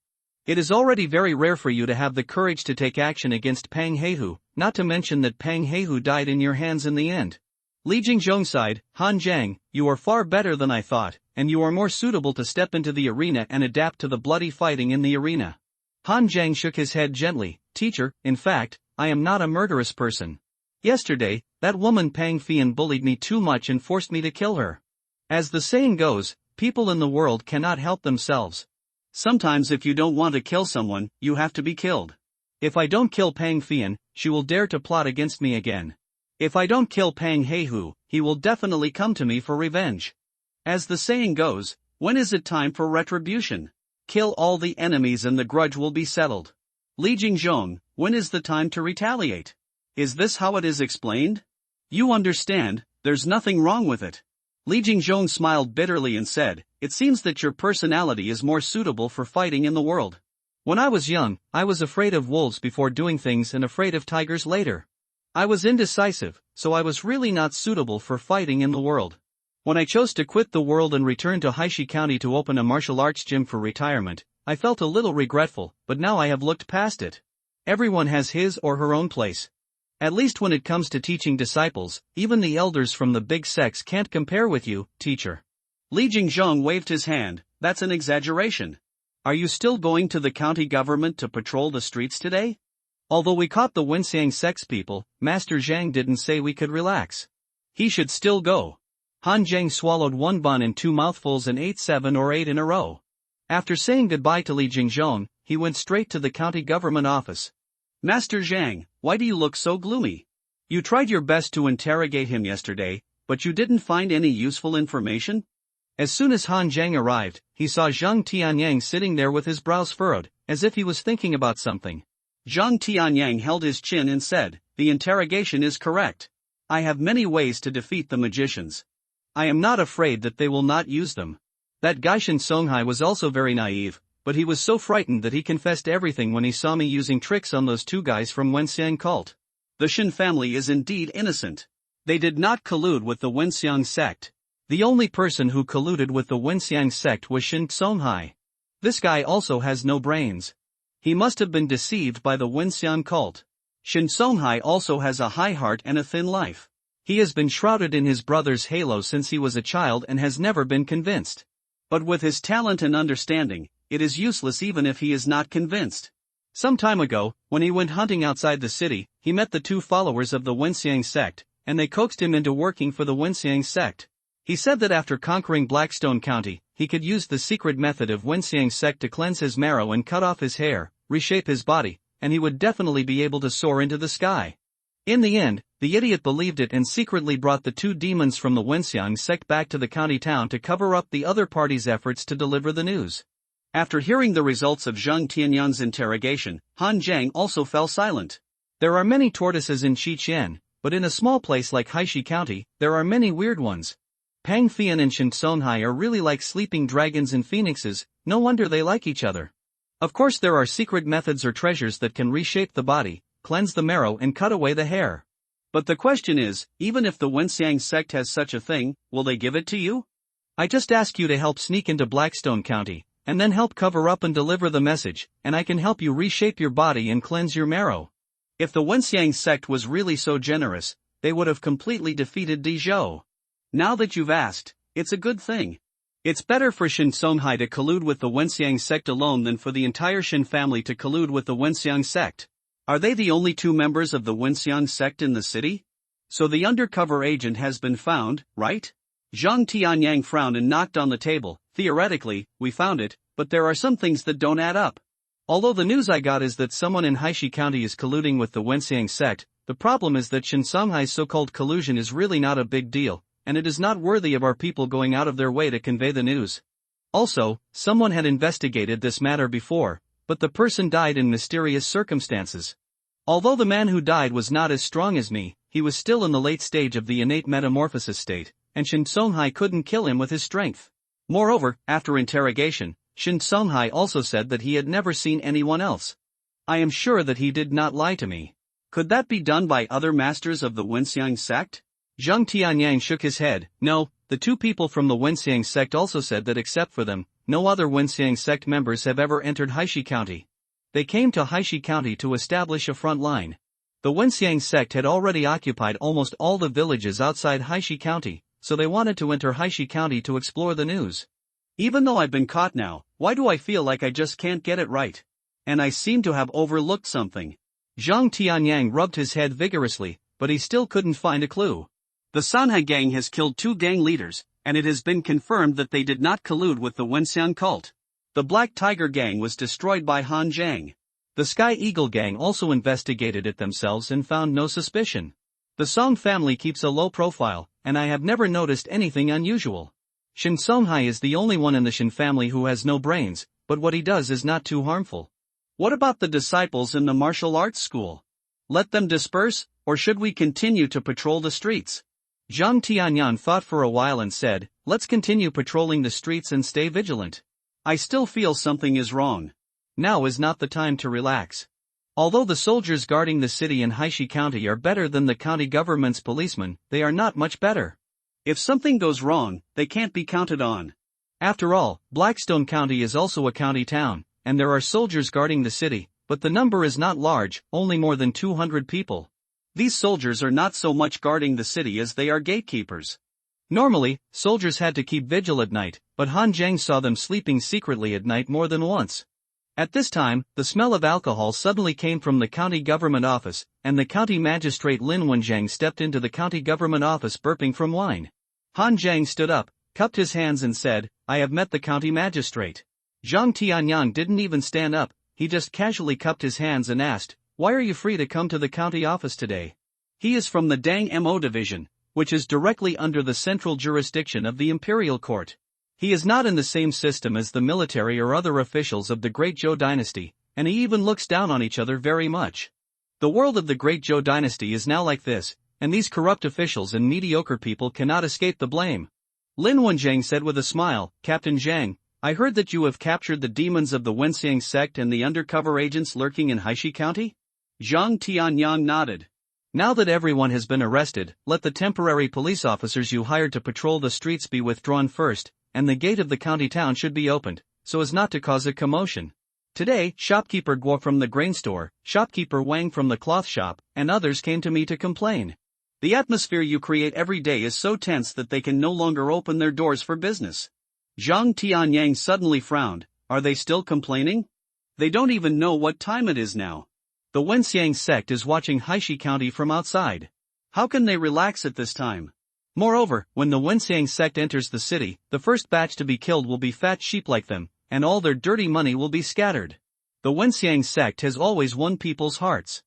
It is already very rare for you to have the courage to take action against Pang Heihu, not to mention that Pang Heihu died in your hands in the end." Li Jingzhong sighed, "Han Jiang, you are far better than I thought, and you are more suitable to step into the arena and adapt to the bloody fighting in the arena." Han Jiang shook his head gently, "Teacher, in fact, I am not a murderous person. Yesterday, that woman Pang Fian bullied me too much and forced me to kill her. As the saying goes, people in the world cannot help themselves. Sometimes if you don't want to kill someone, you have to be killed. If I don't kill Pang Fian, she will dare to plot against me again. If I don't kill Pang Heihu, he will definitely come to me for revenge. As the saying goes, when is it time for retribution? Kill all the enemies and the grudge will be settled. Li Jingzhong, when is the time to retaliate? Is this how it is explained? You understand, there's nothing wrong with it." Li Jingzhong smiled bitterly and said, "It seems that your personality is more suitable for fighting in the world. When I was young, I was afraid of wolves before doing things and afraid of tigers later. I was indecisive, so I was really not suitable for fighting in the world. When I chose to quit the world and return to Haishi County to open a martial arts gym for retirement, I felt a little regretful, but now I have looked past it. Everyone has his or her own place. At least when it comes to teaching disciples, even the elders from the big sects can't compare with you, teacher." Li Jingzhong waved his hand. That's an exaggeration. Are you still going to the county government to patrol the streets today? Although we caught the Wenxiang sex people, Master Zhang didn't say we could relax. He should still go. Han Zhang swallowed one bun in 2 mouthfuls and ate 7 or 8 in a row. After saying goodbye to Li Jingzhong, he went straight to the county government office. Master Zhang, why do you look so gloomy? You tried your best to interrogate him yesterday, but you didn't find any useful information? As soon as Han Zhang arrived, he saw Zhang Tianyang sitting there with his brows furrowed, as if he was thinking about something. Zhang Tianyang held his chin and said, "The interrogation is correct. I have many ways to defeat the magicians. I am not afraid that they will not use them." That guy Shin Songhai was also very naive, but he was so frightened that he confessed everything when he saw me using tricks on those 2 guys from Wenxiang cult. The Shin family is indeed innocent. They did not collude with the Wenxiang sect. The only person who colluded with the Wenxiang sect was Shin Songhai. This guy also has no brains. He must have been deceived by the Wenxiang cult. Shin Songhai also has a high heart and a thin life. He has been shrouded in his brother's halo since he was a child and has never been convinced. But with his talent and understanding, it is useless even if he is not convinced. Some time ago, when he went hunting outside the city, he met the 2 followers of the Wenxiang sect, and they coaxed him into working for the Wenxiang sect. He said that after conquering Blackstone County, he could use the secret method of Wenxiang sect to cleanse his marrow and cut off his hair, reshape his body, and he would definitely be able to soar into the sky. In the end, the idiot believed it and secretly brought the 2 demons from the Wenxiang sect back to the county town to cover up the other party's efforts to deliver the news. After hearing the results of Zhang Tianyang's interrogation, Han Zhang also fell silent. There are many tortoises in Xiqian, but in a small place like Haishi County, there are many weird ones. Pang Fian and Shin Songhai are really like sleeping dragons and phoenixes, no wonder they like each other. Of course there are secret methods or treasures that can reshape the body, cleanse the marrow and cut away the hair. But the question is, even if the Wenxiang sect has such a thing, will they give it to you? I just ask you to help sneak into Blackstone County, and then help cover up and deliver the message, and I can help you reshape your body and cleanse your marrow. If the Wenxiang sect was really so generous, they would have completely defeated Di Zhou. Now that you've asked, it's a good thing. It's better for Shin Songhai to collude with the Wenxiang sect alone than for the entire Shin family to collude with the Wenxiang sect. Are they the only 2 members of the Wenxiang sect in the city? So the undercover agent has been found, right? Zhang Tianyang frowned and knocked on the table. Theoretically, we found it, but there are some things that don't add up. Although the news I got is that someone in Haishi County is colluding with the Wenxiang sect, the problem is that Shin Songhai's so-called collusion is really not a big deal, and it is not worthy of our people going out of their way to convey the news. Also, someone had investigated this matter before, but the person died in mysterious circumstances. Although the man who died was not as strong as me, he was still in the late stage of the innate metamorphosis state, and Shin Songhai couldn't kill him with his strength. Moreover, after interrogation, Shin Songhai also said that he had never seen anyone else. I am sure that he did not lie to me. Could that be done by other masters of the Wenxiang sect? Zhang Tianyang shook his head. No, the 2 people from the Wenxiang sect also said that except for them, no other Wenxiang sect members have ever entered Haishi County. They came to Haishi County to establish a front line. The Wenxiang sect had already occupied almost all the villages outside Haishi County, so they wanted to enter Haishi County to explore the news. Even though I've been caught now, why do I feel like I just can't get it right? And I seem to have overlooked something. Zhang Tianyang rubbed his head vigorously, but he still couldn't find a clue. The Sanhai gang has killed 2 gang leaders, and it has been confirmed that they did not collude with the Wenxiang cult. The Black Tiger gang was destroyed by Han Zhang. The Sky Eagle gang also investigated it themselves and found no suspicion. The Song family keeps a low profile, and I have never noticed anything unusual. Shin Songhai is the only one in the Shin family who has no brains, but what he does is not too harmful. What about the disciples in the martial arts school? Let them disperse, or should we continue to patrol the streets? Zhang Tianyang thought for a while and said, let's continue patrolling the streets and stay vigilant. I still feel something is wrong. Now is not the time to relax. Although the soldiers guarding the city in Haishi County are better than the county government's policemen, they are not much better. If something goes wrong, they can't be counted on. After all, Blackstone County is also a county town, and there are soldiers guarding the city, but the number is not large, only more than 200 people. These soldiers are not so much guarding the city as they are gatekeepers. Normally, soldiers had to keep vigil at night, but Han Zhang saw them sleeping secretly at night more than once. At this time, the smell of alcohol suddenly came from the county government office, and the county magistrate Lin Wenjiang stepped into the county government office burping from wine. Han Zhang stood up, cupped his hands and said, "I have met the county magistrate." Zhang Tianyang didn't even stand up, he just casually cupped his hands and asked, "Why are you free to come to the county office today?" He is from the Dang Mo division, which is directly under the central jurisdiction of the imperial court. He is not in the same system as the military or other officials of the Great Zhou dynasty, and he even looks down on each other very much. The world of the Great Zhou dynasty is now like this, and these corrupt officials and mediocre people cannot escape the blame. Lin Wenjiang said with a smile, "Captain Zhang, I heard that you have captured the demons of the Wenxiang sect and the undercover agents lurking in Haishi County?" Zhang Tianyang nodded. "Now that everyone has been arrested, let the temporary police officers you hired to patrol the streets be withdrawn first, and the gate of the county town should be opened, so as not to cause a commotion. Today, shopkeeper Guo from the grain store, shopkeeper Wang from the cloth shop, and others came to me to complain. The atmosphere you create every day is so tense that they can no longer open their doors for business." Zhang Tianyang suddenly frowned. Are they still complaining? They don't even know what time it is now. The Wenxiang sect is watching Haishi County from outside. How can they relax at this time? Moreover, when the Wenxiang sect enters the city, the first batch to be killed will be fat sheep like them, and all their dirty money will be scattered. The Wenxiang sect has always won people's hearts.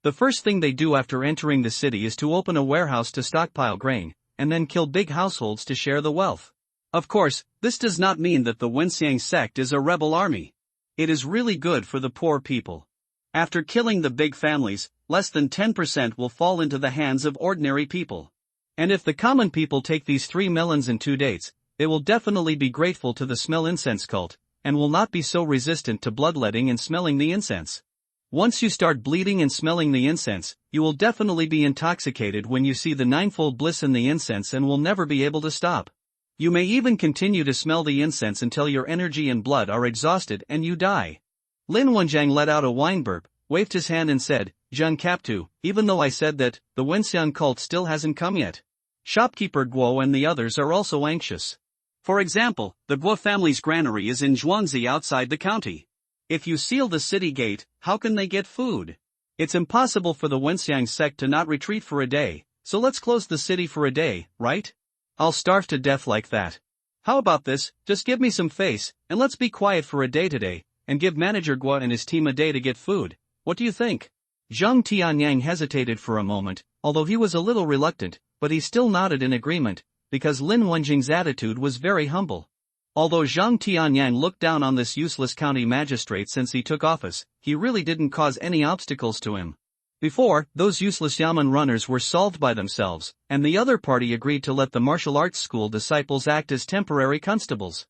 The first thing they do after entering the city is to open a warehouse to stockpile grain, and then kill big households to share the wealth. Of course, this does not mean that the Wenxiang sect is a rebel army. It is really good for the poor people. After killing the big families, less than 10% will fall into the hands of ordinary people. And if the common people take these 3 melons and 2 dates, they will definitely be grateful to the smell incense cult, and will not be so resistant to bloodletting and smelling the incense. Once you start bleeding and smelling the incense, you will definitely be intoxicated when you see the ninefold bliss in the incense and will never be able to stop. You may even continue to smell the incense until your energy and blood are exhausted and you die. Lin Wenjiang let out a wine burp, waved his hand and said, "Zhang Captu, even though I said that, the Wenxiang cult still hasn't come yet. Shopkeeper Guo and the others are also anxious. For example, the Guo family's granary is in Zhuangzi outside the county. If you seal the city gate, how can they get food? It's impossible for the Wenxiang sect to not retreat for a day, so let's close the city for a day, right? I'll starve to death like that. How about this, just give me some face, and let's be quiet for a day today, and give manager Guo and his team a day to get food. What do you think?" Zhang Tianyang hesitated for a moment, although he was a little reluctant, but he still nodded in agreement, because Lin Wenjing's attitude was very humble. Although Zhang Tianyang looked down on this useless county magistrate since he took office, he really didn't cause any obstacles to him. Before, those useless Yamen runners were solved by themselves, and the other party agreed to let the martial arts school disciples act as temporary constables.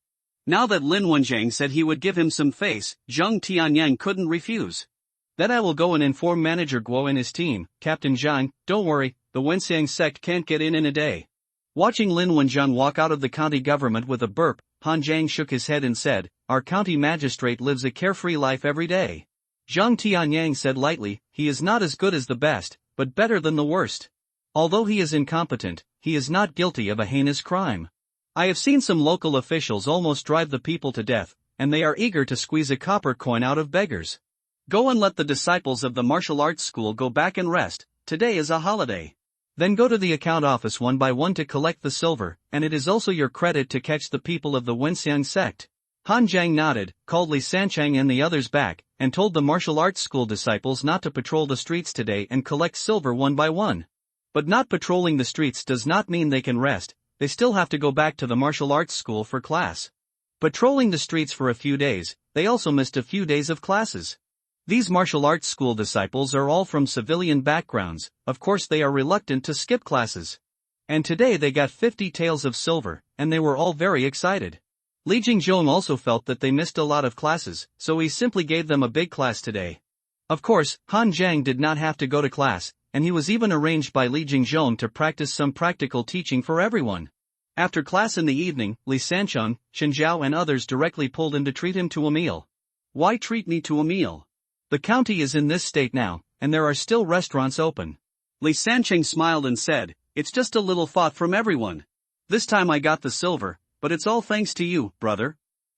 Now that Lin Wenjiang said he would give him some face, Zhang Tianyang couldn't refuse. "Then I will go and inform manager Guo and his team, Captain Zhang, don't worry, the Wenxiang sect can't get in a day." Watching Lin Wenjiang walk out of the county government with a burp, Han Zhang shook his head and said, "Our county magistrate lives a carefree life every day." Zhang Tianyang said lightly, "He is not as good as the best, but better than the worst. Although he is incompetent, he is not guilty of a heinous crime. I have seen some local officials almost drive the people to death, and they are eager to squeeze a copper coin out of beggars. Go and let the disciples of the martial arts school go back and rest, today is a holiday. Then go to the account office one by one to collect the silver, and it is also your credit to catch the people of the Wenxiang sect." Han Zhang nodded, called Li Sanchang and the others back, and told the martial arts school disciples not to patrol the streets today and collect silver one by one. But not patrolling the streets does not mean they can rest, they still have to go back to the martial arts school for class. Patrolling the streets for a few days, they also missed a few days of classes. These martial arts school disciples are all from civilian backgrounds, of course they are reluctant to skip classes. And today they got 50 taels of silver, and they were all very excited. Li Jingzhong also felt that they missed a lot of classes, so he simply gave them a big class today. Of course, Han Zhang did not have to go to class, and he was even arranged by Li Jingzhong to practice some practical teaching for everyone. After class in the evening, Li Sancheng, Shen Zhao and others directly pulled him to treat him to a meal. Why treat me to a meal? The county is in this state now, and there are still restaurants open. Li Sancheng smiled and said, "It's just a little thought from everyone. This time I got the silver, but it's all thanks to you, brother.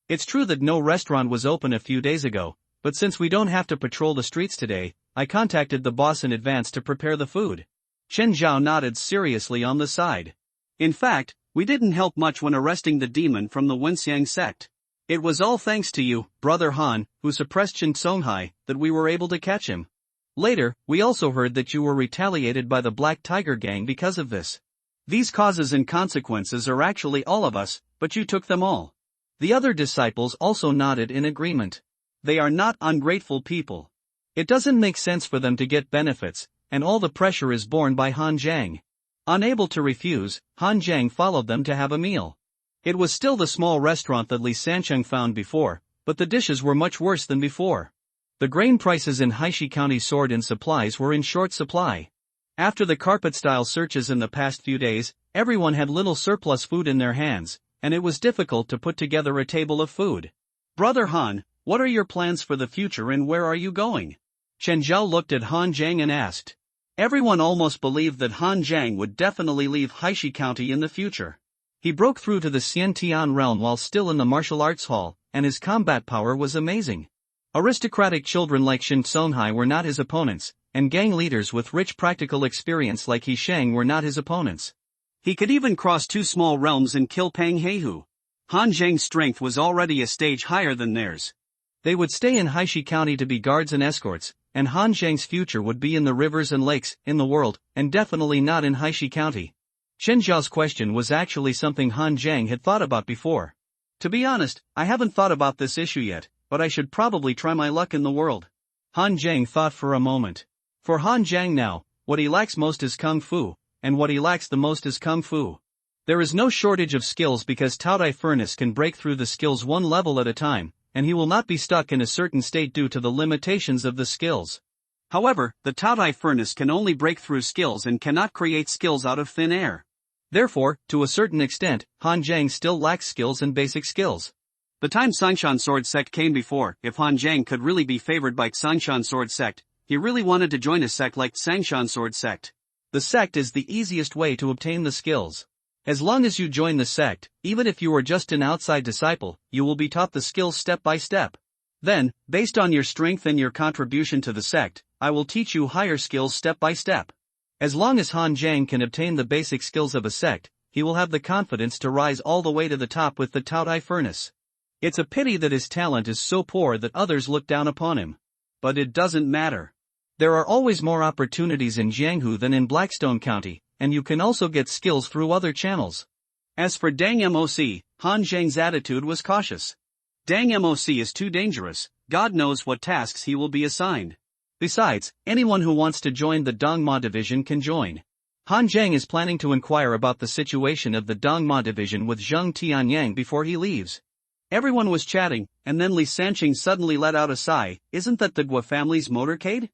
It's true that no restaurant was open a few days ago, but since we don't have to patrol the streets today, I contacted the boss in advance to prepare the food. Chen Zhao nodded seriously on the side. In fact, we didn't help much when arresting the demon from the Wenxiang sect. It was all thanks to you, Brother Han, who suppressed Shen Songhai, that we were able to catch him. Later, we also heard that you were retaliated by the Black Tiger Gang because of this. These causes and consequences are actually all of us, but you took them all. The other disciples also nodded in agreement. They are not ungrateful people. It doesn't make sense for them to get benefits, and all the pressure is borne by Han Zhang. Unable to refuse, Han Zhang followed them to have a meal. It was still the small restaurant that Li Sancheng found before, but the dishes were much worse than before. The grain prices in Haishi County sword and supplies were in short supply. After the carpet-style searches in the past few days, everyone had little surplus food in their hands, and it was difficult to put together a table of food. Brother Han, what are your plans for the future and where are you going? Chen Zhao looked at Han Zhang and asked. Everyone almost believed that Han Zhang would definitely leave Haishi County in the future. He broke through to the Xiantian realm while still in the martial arts hall, and his combat power was amazing. Aristocratic children like Shen Songhai were not his opponents, and gang leaders with rich practical experience like He Shang were not his opponents. He could even cross two small realms and kill Pang Heihu. Han Zhang's strength was already a stage higher than theirs. They would stay in Haishi County to be guards and escorts, and Han Zhang's future would be in the rivers and lakes, in the world, and definitely not in Haishi County. Chen Zhao's question was actually something Han Zhang had thought about before. To be honest, I haven't thought about this issue yet, but I should probably try my luck in the world. Han Zhang thought for a moment. For Han Zhang now, what he lacks most is Kung Fu, and what he lacks the most is Kung Fu. There is no shortage of skills because Taodai Furnace can break through the skills one level at a time, and he will not be stuck in a certain state due to the limitations of the skills. However, the Taodai Furnace can only break through skills and cannot create skills out of thin air. Therefore, to a certain extent, Han Zhang still lacks skills and basic skills. The time Sangshan Sword Sect came before, if Han Zhang could really be favored by Sangshan Sword Sect, he really wanted to join a sect like Sangshan Sword Sect. The sect is the easiest way to obtain the skills. As long as you join the sect, even if you are just an outside disciple, you will be taught the skills step by step. Then, based on your strength and your contribution to the sect, I will teach you higher skills step by step. As long as Han Zhang can obtain the basic skills of a sect, he will have the confidence to rise all the way to the top with the Taodai Furnace. It's a pity that his talent is so poor that others look down upon him. But it doesn't matter. There are always more opportunities in Jianghu than in Blackstone County, and you can also get skills through other channels. As for Dang Moc, Han Zhang's attitude was cautious. Dang Moc is too dangerous, God knows what tasks he will be assigned. Besides, anyone who wants to join the Dongma division can join. Han Zhang is planning to inquire about the situation of the Dongma division with Zheng Tianyang before he leaves. Everyone was chatting, and then Li Sancheng suddenly let out a sigh. Isn't that the Gua family's motorcade?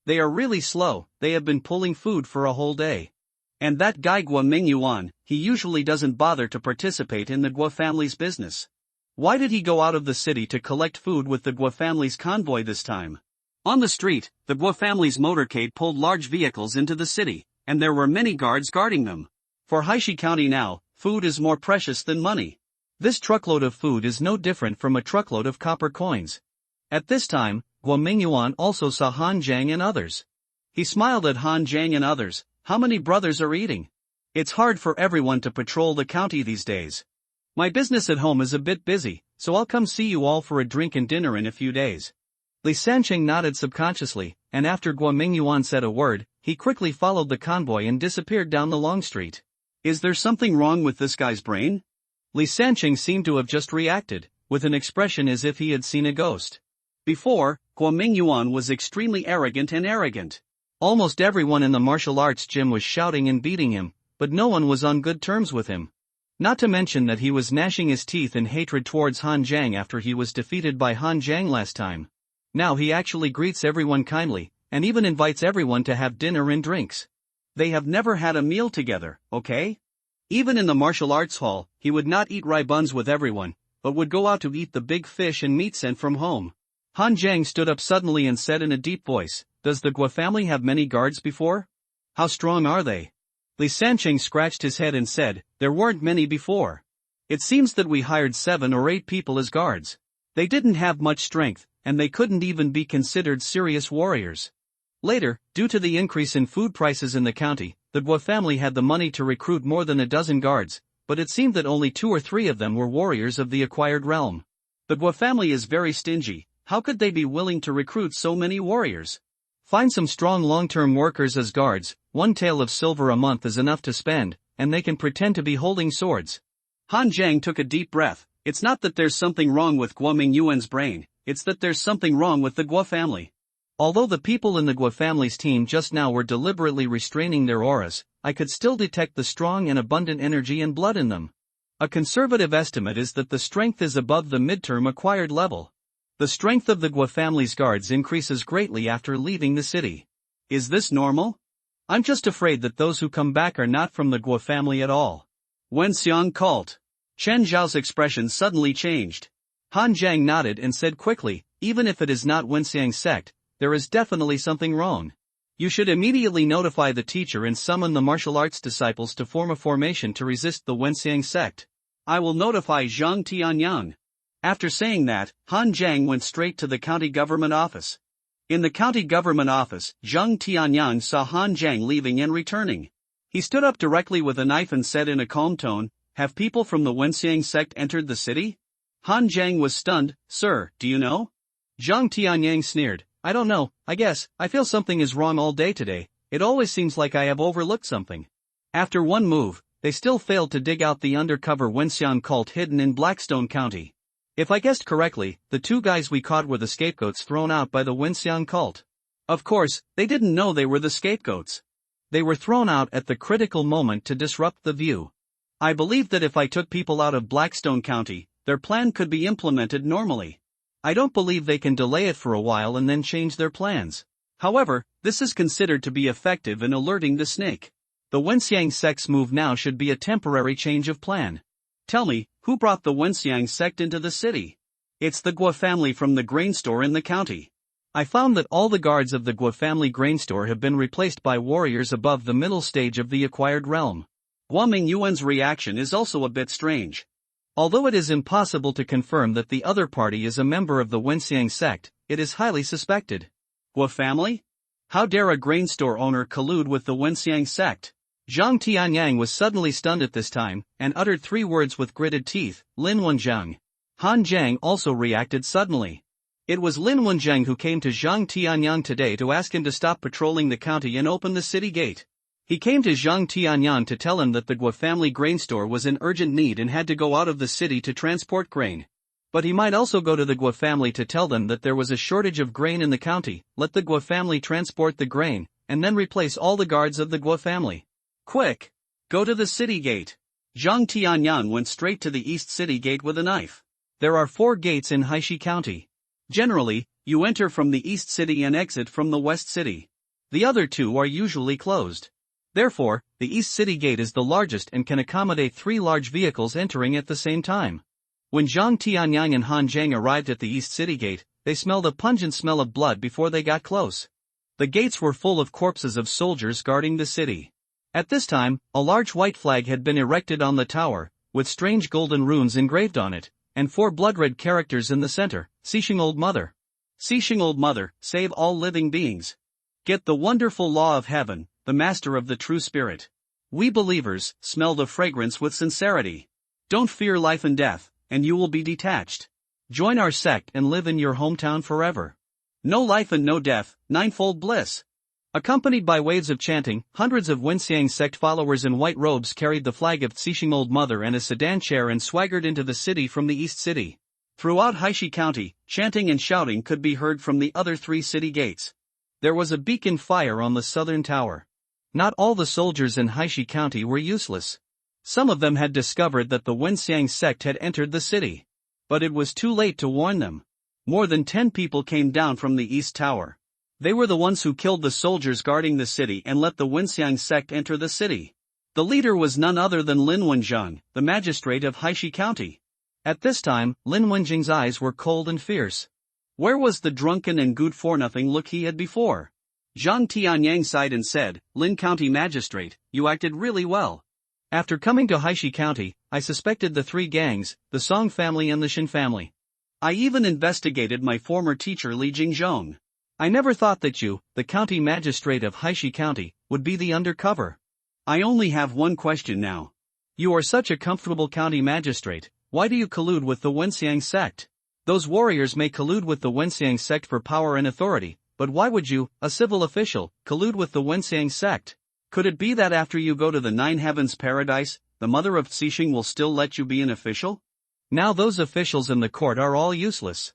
They are really slow, they have been pulling food for a whole day. And that guy Gua Mingyuan, he usually doesn't bother to participate in the Gua family's business. Why did he go out of the city to collect food with the Gua family's convoy this time? On the street, the Gua family's motorcade pulled large vehicles into the city, and there were many guards guarding them. For Haishi County now, food is more precious than money. This truckload of food is no different from a truckload of copper coins. At this time, Gua Mingyuan also saw Han Zhang and others. He smiled at Han Zhang and others. How many brothers are eating? It's hard for everyone to patrol the county these days. My business at home is a bit busy, so I'll come see you all for a drink and dinner in a few days. Li Sancheng nodded subconsciously, and after Gua Mingyuan said a word, he quickly followed the convoy and disappeared down the long street. Is there something wrong with this guy's brain? Li Sancheng seemed to have just reacted, with an expression as if he had seen a ghost. Before, Gua Mingyuan was extremely arrogant. Almost everyone in the martial arts gym was shouting and beating him, but no one was on good terms with him. Not to mention that he was gnashing his teeth in hatred towards Han Zhang after he was defeated by Han Zhang last time. Now he actually greets everyone kindly, and even invites everyone to have dinner and drinks. They have never had a meal together, okay? Even in the martial arts hall, he would not eat rai buns with everyone, but would go out to eat the big fish and meat sent from home. Han Zhang stood up suddenly and said in a deep voice, "Does the Gua family have many guards before? How strong are they?" Li Sancheng scratched his head and said, "There weren't many before. It seems that we hired 7 or 8 people as guards. They didn't have much strength, and they couldn't even be considered serious warriors." Later, due to the increase in food prices in the county, the Guo family had the money to recruit more than a dozen guards, but it seemed that only 2 or 3 of them were warriors of the acquired realm. The Guo family is very stingy. How could they be willing to recruit so many warriors? Find some strong long-term workers as guards. 1 tael of silver a month is enough to spend, and they can pretend to be holding swords. Han Jiang took a deep breath. It's not that there's something wrong with Guo Mingyuan's brain, it's that there's something wrong with the Guo family. Although the people in the Guo family's team just now were deliberately restraining their auras, I could still detect the strong and abundant energy and blood in them. A conservative estimate is that the strength is above the midterm acquired level. The strength of the Guo family's guards increases greatly after leaving the city. Is this normal? I'm just afraid that those who come back are not from the Guo family at all. Wenxiang cult. Chen Zhao's expression suddenly changed. Han Jiang nodded and said quickly, "Even if it is not Wenxiang's sect, there is definitely something wrong. You should immediately notify the teacher and summon the martial arts disciples to form a formation to resist the Wenxiang sect. I will notify Zhang Tianyang." After saying that, Han Jiang went straight to the county government office. In the county government office, Zhang Tianyang saw Han Jiang leaving and returning. He stood up directly with a knife and said in a calm tone, "Have people from the Wenxiang sect entered the city?" Han Jiang was stunned. "Sir, do you know?" Zhang Tianyang sneered, "I don't know. I guess I feel something is wrong all day today. It always seems like I have overlooked something." After one move, they still failed to dig out the undercover Wenxiang cult hidden in Blackstone County. If I guessed correctly, the 2 guys we caught were the scapegoats thrown out by the Wenxiang cult. Of course, they didn't know they were the scapegoats. They were thrown out at the critical moment to disrupt the view. I believe that if I took people out of Blackstone County, their plan could be implemented normally. I don't believe they can delay it for a while and then change their plans. However, this is considered to be effective in alerting the snake. The Wenxiang sect's move now should be a temporary change of plan. Tell me, who brought the Wenxiang sect into the city? It's the Guo family from the grain store in the county. I found that all the guards of the Guo family grain store have been replaced by warriors above the middle stage of the acquired realm. Guo Mingyuan's reaction is also a bit strange. Although it is impossible to confirm that the other party is a member of the Wenxiang sect, it is highly suspected. Guo family? How dare a grain store owner collude with the Wenxiang sect? Zhang Tianyang was suddenly stunned at this time, and uttered 3 words with gritted teeth, "Lin Wenjiang." Han Jiang also reacted suddenly. It was Lin Wenjiang who came to Zhang Tianyang today to ask him to stop patrolling the county and open the city gate. He came to Zhang Tianyang to tell him that the Guo family grain store was in urgent need and had to go out of the city to transport grain. But he might also go to the Guo family to tell them that there was a shortage of grain in the county, let the Guo family transport the grain, and then replace all the guards of the Guo family. Quick! Go to the city gate. Zhang Tianyang went straight to the east city gate with a knife. There are 4 gates in Haishi County. Generally, you enter from the east city and exit from the west city. The other 2 are usually closed. Therefore, the east city gate is the largest and can accommodate 3 large vehicles entering at the same time. When Zhang Tianyang and Han Jiang arrived at the east city gate, they smelled a pungent smell of blood before they got close. The gates were full of corpses of soldiers guarding the city. At this time, a large white flag had been erected on the tower, with strange golden runes engraved on it, and 4 blood-red characters in the center, Cixing Old Mother. Cixing Old Mother, save all living beings. Get the wonderful law of heaven, the master of the true spirit. We believers, smell the fragrance with sincerity. Don't fear life and death, and you will be detached. Join our sect and live in your hometown forever. No life and no death, ninefold bliss. Accompanied by waves of chanting, hundreds of Wenxiang sect followers in white robes carried the flag of Cixing Old Mother and a sedan chair and swaggered into the city from the east city. Throughout Haishi County, chanting and shouting could be heard from the other 3 city gates. There was a beacon fire on the southern tower. Not all the soldiers in Haishi County were useless. Some of them had discovered that the Wenxiang sect had entered the city. But it was too late to warn them. More than 10 people came down from the east tower. They were the ones who killed the soldiers guarding the city and let the Wenxiang sect enter the city. The leader was none other than Lin Wenjiang, the magistrate of Haishi County. At this time, Lin Wenjiang's eyes were cold and fierce. Where was the drunken and good-for-nothing look he had before? Zhang Tianyang sighed and said, Lin County Magistrate, you acted really well. After coming to Haishi County, I suspected the three gangs, the Song family and the Shin family. I even investigated my former teacher Li Jingzhong. I never thought that you, the county magistrate of Haishi County, would be the undercover. I only have one question now. You are such a comfortable county magistrate, why do you collude with the Wenxiang sect? Those warriors may collude with the Wenxiang sect for power and authority, but why would you, a civil official, collude with the Wenxiang sect? Could it be that after you go to the Nine Heavens Paradise, the mother of Cixing will still let you be an official? Now those officials in the court are all useless.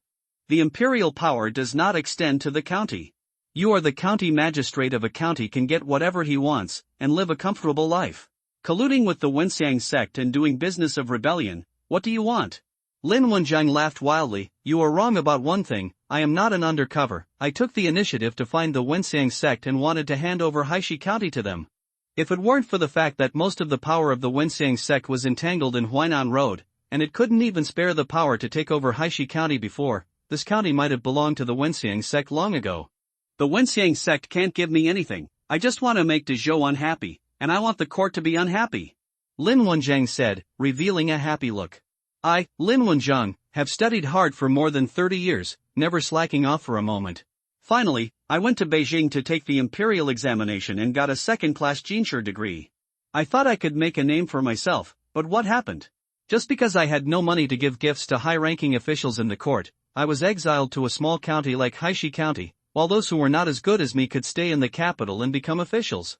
The imperial power does not extend to the county. You are the county magistrate of a county can get whatever he wants, and live a comfortable life. Colluding with the Wenxiang sect and doing business of rebellion, what do you want? Lin Wenjiang laughed wildly, you are wrong about one thing, I am not an undercover, I took the initiative to find the Wenxiang sect and wanted to hand over Haishi County to them. If it weren't for the fact that most of the power of the Wenxiang sect was entangled in Huainan Road, and it couldn't even spare the power to take over Haishi County before, this county might have belonged to the Wenxiang sect long ago. The Wenxiang sect can't give me anything, I just want to make Dezhou unhappy, and I want the court to be unhappy. Lin Wenjiang said, revealing a happy look. I, Lin Wenjiang, have studied hard for more than 30 years, never slacking off for a moment. Finally, I went to Beijing to take the imperial examination and got a second-class Jinshi degree. I thought I could make a name for myself, but what happened? Just because I had no money to give gifts to high-ranking officials in the court, I was exiled to a small county like Haishi County, while those who were not as good as me could stay in the capital and become officials.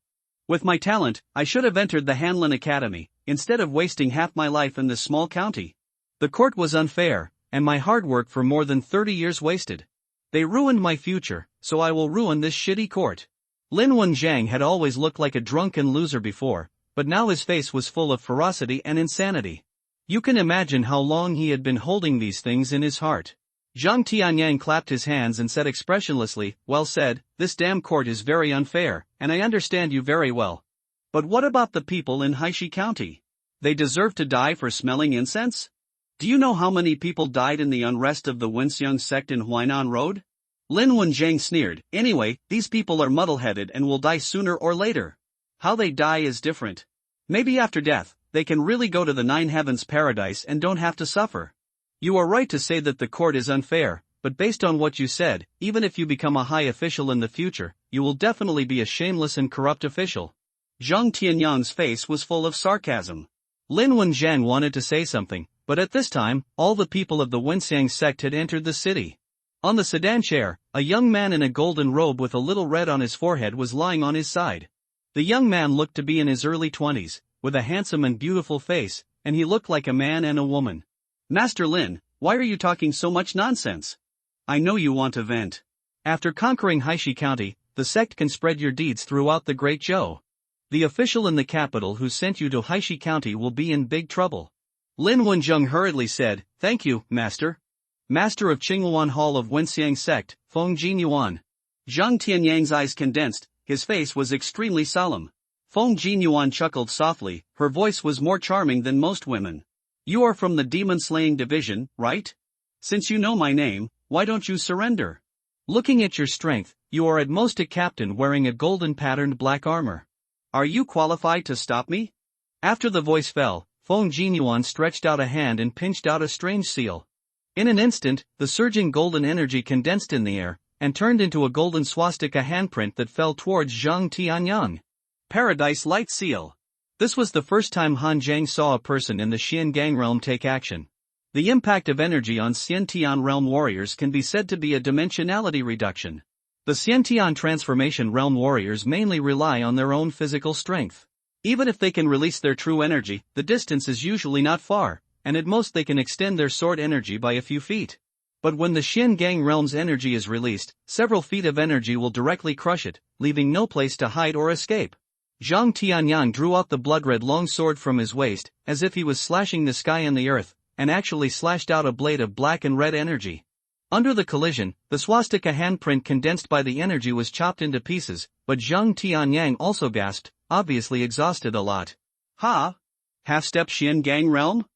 With my talent, I should have entered the Hanlin Academy, instead of wasting half my life in this small county. The court was unfair, and my hard work for more than 30 years wasted. They ruined my future, so I will ruin this shitty court. Lin Wenjiang had always looked like a drunken loser before, but now his face was full of ferocity and insanity. You can imagine how long he had been holding these things in his heart. Zhang Tianyang clapped his hands and said expressionlessly, well said, this damn court is very unfair, and I understand you very well. But what about the people in Haishi County? They deserve to die for smelling incense? Do you know how many people died in the unrest of the Wenxiang sect in Huainan Road? Lin Wenjiang sneered, anyway, these people are muddle-headed and will die sooner or later. How they die is different. Maybe after death, they can really go to the Nine Heavens Paradise and don't have to suffer. You are right to say that the court is unfair, but based on what you said, even if you become a high official in the future, you will definitely be a shameless and corrupt official. Zhang Tianyang's face was full of sarcasm. Lin Wenjiang wanted to say something, but at this time, all the people of the Wenxiang sect had entered the city. On the sedan chair, a young man in a golden robe with a little red on his forehead was lying on his side. The young man looked to be in his early 20s, with a handsome and beautiful face, and he looked like a man and a woman. Master Lin, why are you talking so much nonsense? I know you want to vent. After conquering Haishi County, the sect can spread your deeds throughout the Great Zhou. The official in the capital who sent you to Haishi County will be in big trouble. Lin Wenjiang hurriedly said, thank you, Master. Master of Qingyuan Hall of Wenxiang Sect, Feng Jinyuan. Zhang Tianyang's eyes condensed, his face was extremely solemn. Feng Jinyuan chuckled softly, her voice was more charming than most women. You are from the demon-slaying division, right? Since you know my name, why don't you surrender? Looking at your strength, you are at most a captain wearing a golden-patterned black armor. Are you qualified to stop me? After the voice fell, Feng Jinyuan stretched out a hand and pinched out a strange seal. In an instant, the surging golden energy condensed in the air, and turned into a golden swastika handprint that fell towards Zhang Tianyang. Paradise Light Seal. This was the first time Han Zhang saw a person in the Xiangang realm take action. The impact of energy on Xiantian realm warriors can be said to be a dimensionality reduction. The Xiantian transformation realm warriors mainly rely on their own physical strength. Even if they can release their true energy, the distance is usually not far, and at most they can extend their sword energy by a few feet. But when the Xiangang realm's energy is released, several feet of energy will directly crush it, leaving no place to hide or escape. Zhang Tianyang drew out the blood-red long sword from his waist, as if he was slashing the sky and the earth, and actually slashed out a blade of black and red energy. Under the collision, the swastika handprint condensed by the energy was chopped into pieces, but Zhang Tianyang also gasped, obviously exhausted a lot. Ha! Half-step Xiangang realm?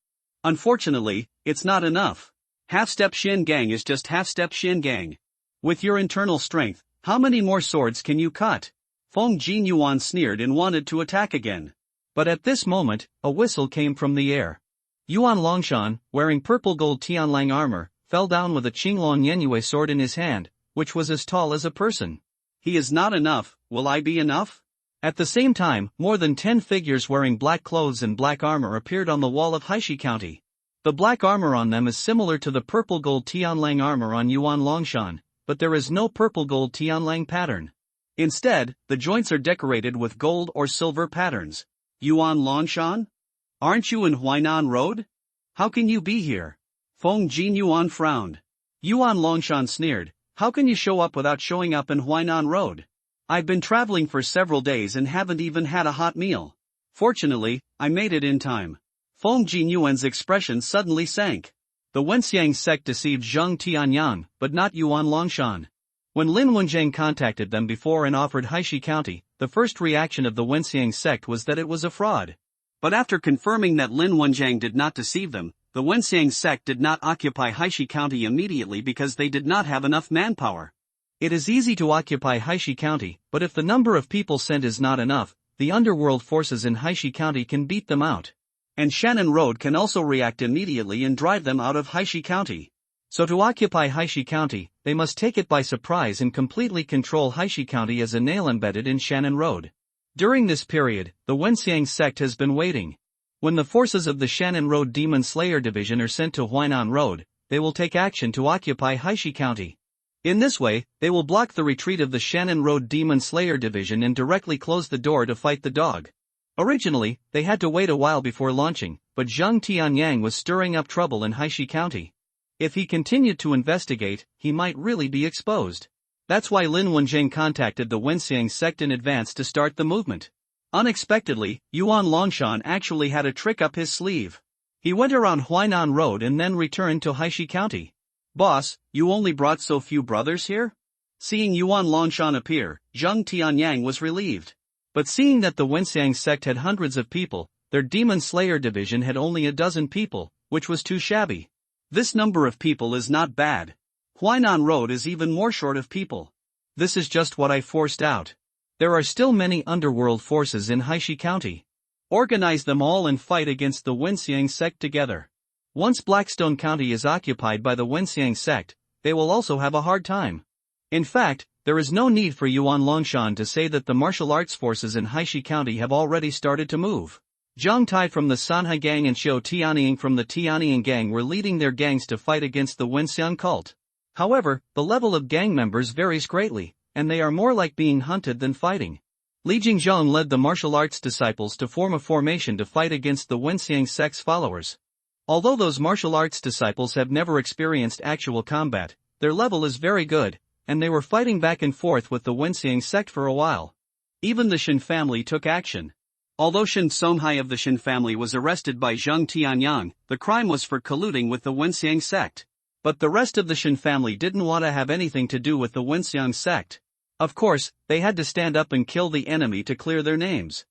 Unfortunately, it's not enough. Half-step Xiangang is just half-step Xiangang. With your internal strength, How many more swords can you cut? Feng Jin Yuan sneered and wanted to attack again. But at this moment, a whistle came from the air. Yuan Longshan, wearing purple gold Tianlang armor, fell down with a Qinglong Yenyue sword in his hand, which was as tall as a person. He is not enough, will I be enough? At the same time, more than 10 figures wearing black clothes and black armor appeared on the wall of Haishi County. The black armor on them is similar to the purple gold Tianlang armor on Yuan Longshan, but there is no purple gold Tianlang pattern. Instead, the joints are decorated with gold or silver patterns. Yuan Longshan? Aren't you in Huainan Road? How can you be here? Feng Jin Yuan frowned. Yuan Longshan sneered, how can you show up without showing up in Huainan Road? I've been traveling for several days and haven't even had a hot meal. Fortunately, I made it in time. Feng Jin Yuan's expression suddenly sank. The Wenxiang sect deceived Zheng Tianyang, but not Yuan Longshan. When Lin Wenjiang contacted them before and offered Haishi County, the first reaction of the Wenxiang sect was that it was a fraud. But after confirming that Lin Wenjiang did not deceive them, the Wenxiang sect did not occupy Haishi County immediately because they did not have enough manpower. It is easy to occupy Haishi County, but if the number of people sent is not enough, the underworld forces in Haishi County can beat them out. And Shannon Road can also react immediately and drive them out of Haishi County. So to occupy Haishi County, they must take it by surprise and completely control Haishi County as a nail embedded in Shannon Road. During this period, the Wenxiang sect has been waiting. When the forces of the Shannon Road Demon Slayer Division are sent to Huainan Road, they will take action to occupy Haishi County. In this way, they will block the retreat of the Shannon Road Demon Slayer Division and directly close the door to fight the dog. Originally, they had to wait a while before launching, but Zheng Tianyang was stirring up trouble in Haishi County. If he continued to investigate, he might really be exposed. That's why Lin Wenjiang contacted the Wenxiang sect in advance to start the movement. Unexpectedly, Yuan Longshan actually had a trick up his sleeve. He went around Huainan Road and then returned to Haishi County. Boss, you only brought so few brothers here? Seeing Yuan Longshan appear, Zheng Tianyang was relieved. But seeing that the Wenxiang sect had hundreds of people, their Demon Slayer division had only a dozen people, which was too shabby. This number of people is not bad. Huainan Road is even more short of people. This is just what I forced out. There are still many underworld forces in Haishi County. Organize them all and fight against the Wenxiang sect together. Once Blackstone County is occupied by the Wenxiang sect, they will also have a hard time. In fact, there is no need for Yuan Longshan to say that the martial arts forces in Haishi County have already started to move. Zhang Tai from the Sanhai gang and Xiao Tianying from the Tianying gang were leading their gangs to fight against the Wenxiang cult. However, the level of gang members varies greatly, and they are more like being hunted than fighting. Li Jingzhong led the martial arts disciples to form a formation to fight against the Wenxiang sect's followers. Although those martial arts disciples have never experienced actual combat, their level is very good, and they were fighting back and forth with the Wenxiang sect for a while. Even the Shin family took action. Although Shin Songhai of the Shin family was arrested by Zheng Tianyang, the crime was for colluding with the Wenxiang sect. But the rest of the Shin family didn't want to have anything to do with the Wenxiang sect. Of course, they had to stand up and kill the enemy to clear their names.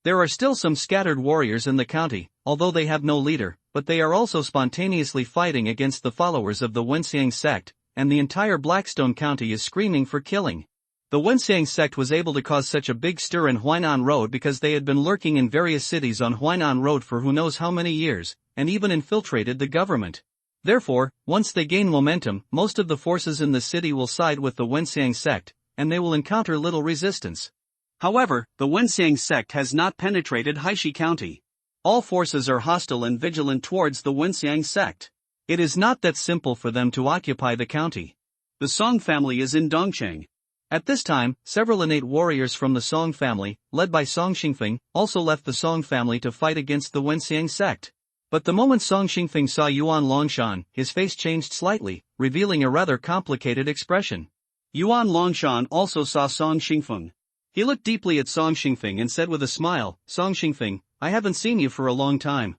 There are still some scattered warriors in the county, although they have no leader, but they are also spontaneously fighting against the followers of the Wenxiang sect, and the entire Blackstone County is screaming for killing. The Wenxiang sect was able to cause such a big stir in Huainan Road because they had been lurking in various cities on Huainan Road for who knows how many years, and even infiltrated the government. Therefore, once they gain momentum, most of the forces in the city will side with the Wenxiang sect, and they will encounter little resistance. However, the Wenxiang sect has not penetrated Haishi County. All forces are hostile and vigilant towards the Wenxiang sect. It is not that simple for them to occupy the county. The Song family is in Dongcheng. At this time, several innate warriors from the Song family, led by Song Xingfeng, also left the Song family to fight against the Wenxiang sect. But the moment Song Xingfeng saw Yuan Longshan, his face changed slightly, revealing a rather complicated expression. Yuan Longshan also saw Song Xingfeng. He looked deeply at Song Xingfeng and said with a smile, Song Xingfeng, I haven't seen you for a long time.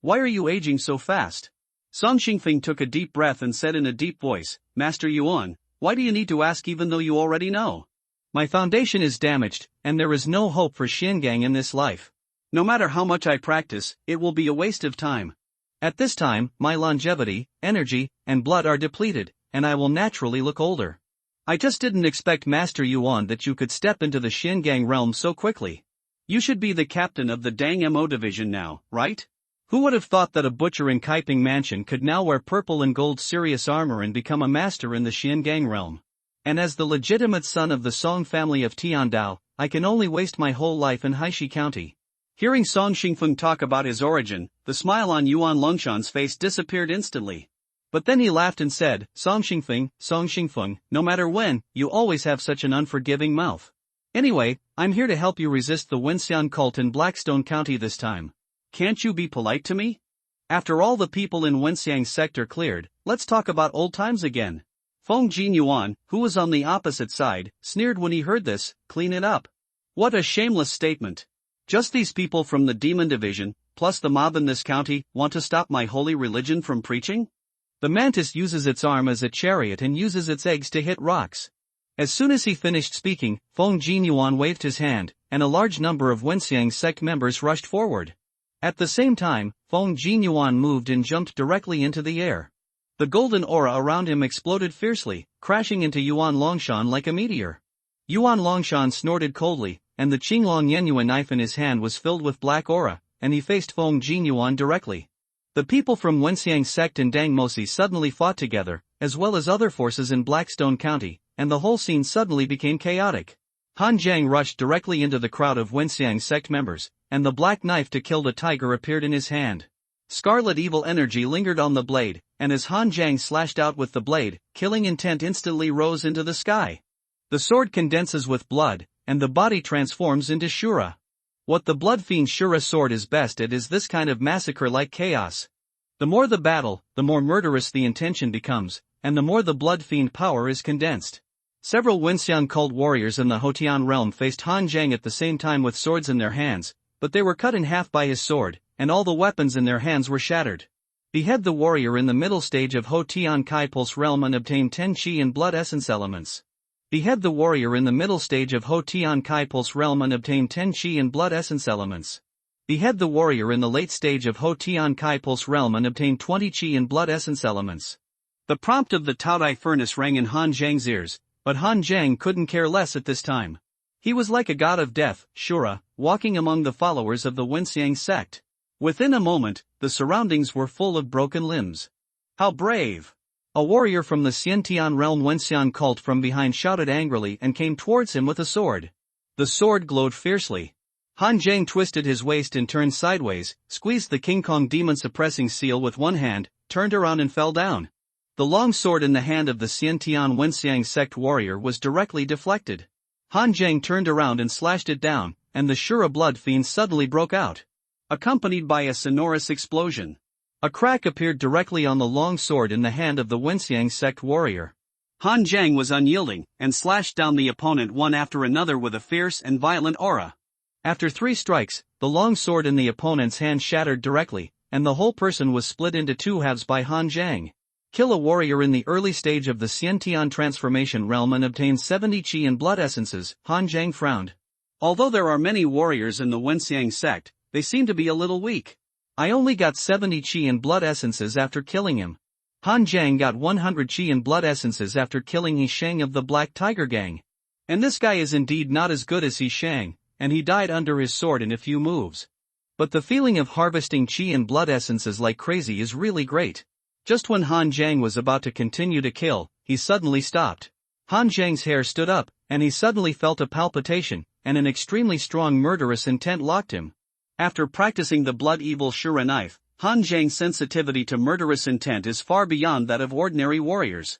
Why are you aging so fast? Song Xingfeng took a deep breath and said in a deep voice, Master Yuan, why do you need to ask even though you already know? My foundation is damaged, and there is no hope for Xiangang in this life. No matter how much I practice, it will be a waste of time. At this time, my longevity, energy, and blood are depleted, and I will naturally look older. I just didn't expect Master Yuan that you could step into the Xingang realm so quickly. You should be the captain of the Dang Mo division now, right? Who would have thought that a butcher in Kaiping Mansion could now wear purple and gold serious armor and become a master in the Xingang realm? And as the legitimate son of the Song family of Tiandao, I can only waste my whole life in Haishi County. Hearing Song Xingfeng talk about his origin, the smile on Yuan Longshan's face disappeared instantly. But then he laughed and said, Song Xingfeng, no matter when, you always have such an unforgiving mouth. Anyway, I'm here to help you resist the Wenxian cult in Blackstone County this time. Can't you be polite to me? After all the people in Wenxiang sector cleared, let's talk about old times again. Feng Jin Yuan, who was on the opposite side, sneered when he heard this. Clean it up. What a shameless statement. Just these people from the demon division, plus the mob in this county, want to stop my holy religion from preaching? The mantis uses its arm as a chariot and uses its eggs to hit rocks. As soon as he finished speaking, Feng Jin Yuan waved his hand, and a large number of Wenxiang sect members rushed forward. At the same time, Feng Jin Yuan moved and jumped directly into the air. The golden aura around him exploded fiercely, crashing into Yuan Longshan like a meteor. Yuan Longshan snorted coldly, and the Qinglong Yenyuan knife in his hand was filled with black aura, and he faced Feng Jin Yuan directly. The people from Wenxiang sect and Dangmosi suddenly fought together, as well as other forces in Blackstone County, and the whole scene suddenly became chaotic. Han Jiang rushed directly into the crowd of Wenxiang sect members, and the black knife to kill the tiger appeared in his hand. Scarlet evil energy lingered on the blade, and as Han Jiang slashed out with the blade, killing intent instantly rose into the sky. The sword condenses with blood, and the body transforms into Shura. What the blood fiend Shura sword is best at is this kind of massacre-like chaos. The more the battle, the more murderous the intention becomes, and the more the blood fiend power is condensed. Several Wenxiang cult warriors in the Hotian realm faced Han Jiang at the same time with swords in their hands, but they were cut in half by his sword, and all the weapons in their hands were shattered. Behead the warrior in the middle stage of Hotian Kai Pulse realm and obtain 10 Qi and blood essence elements. Behead the warrior in the middle stage of Hotian Kai Pulse realm and obtain 10 Qi and blood essence elements. Behead the warrior in the late stage of Hotian Kai Pulse realm and obtain 20 Qi and blood essence elements. The prompt of the Taodai furnace rang in Han Jiang's ears, but Han Jiang couldn't care less at this time. He was like a god of death, Shura, walking among the followers of the Wenxiang sect. Within a moment, the surroundings were full of broken limbs. How brave! A warrior from the Xiantian realm Wenxian cult from behind shouted angrily and came towards him with a sword. The sword glowed fiercely. Han Jiang twisted his waist and turned sideways, squeezed the King Kong demon suppressing seal with one hand, turned around and fell down. The long sword in the hand of the Xiantian Wenxiang sect warrior was directly deflected. Han Jiang turned around and slashed it down, and the Shura blood fiend suddenly broke out, accompanied by a sonorous explosion. A crack appeared directly on the long sword in the hand of the Wenxiang sect warrior. Han Jiang was unyielding, and slashed down the opponent one after another with a fierce and violent aura. After 3 strikes, the long sword in the opponent's hand shattered directly, and the whole person was split into 2 halves by Han Jiang. Kill a warrior in the early stage of the Xiantian transformation realm and obtain 70 Qi and blood essences, Han Jiang frowned. Although there are many warriors in the Wenxiang sect, they seem to be a little weak. I only got 70 Qi and blood essences after killing him. Han Jiang got 100 Qi and blood essences after killing He Shang of the Black Tiger Gang. And this guy is indeed not as good as He Shang, and he died under his sword in a few moves. But the feeling of harvesting Qi and blood essences like crazy is really great. Just when Han Jiang was about to continue to kill, he suddenly stopped. Han Jiang's hair stood up, and he suddenly felt a palpitation, and an extremely strong murderous intent locked him. After practicing the blood-evil Shura knife, Han Jiang's sensitivity to murderous intent is far beyond that of ordinary warriors.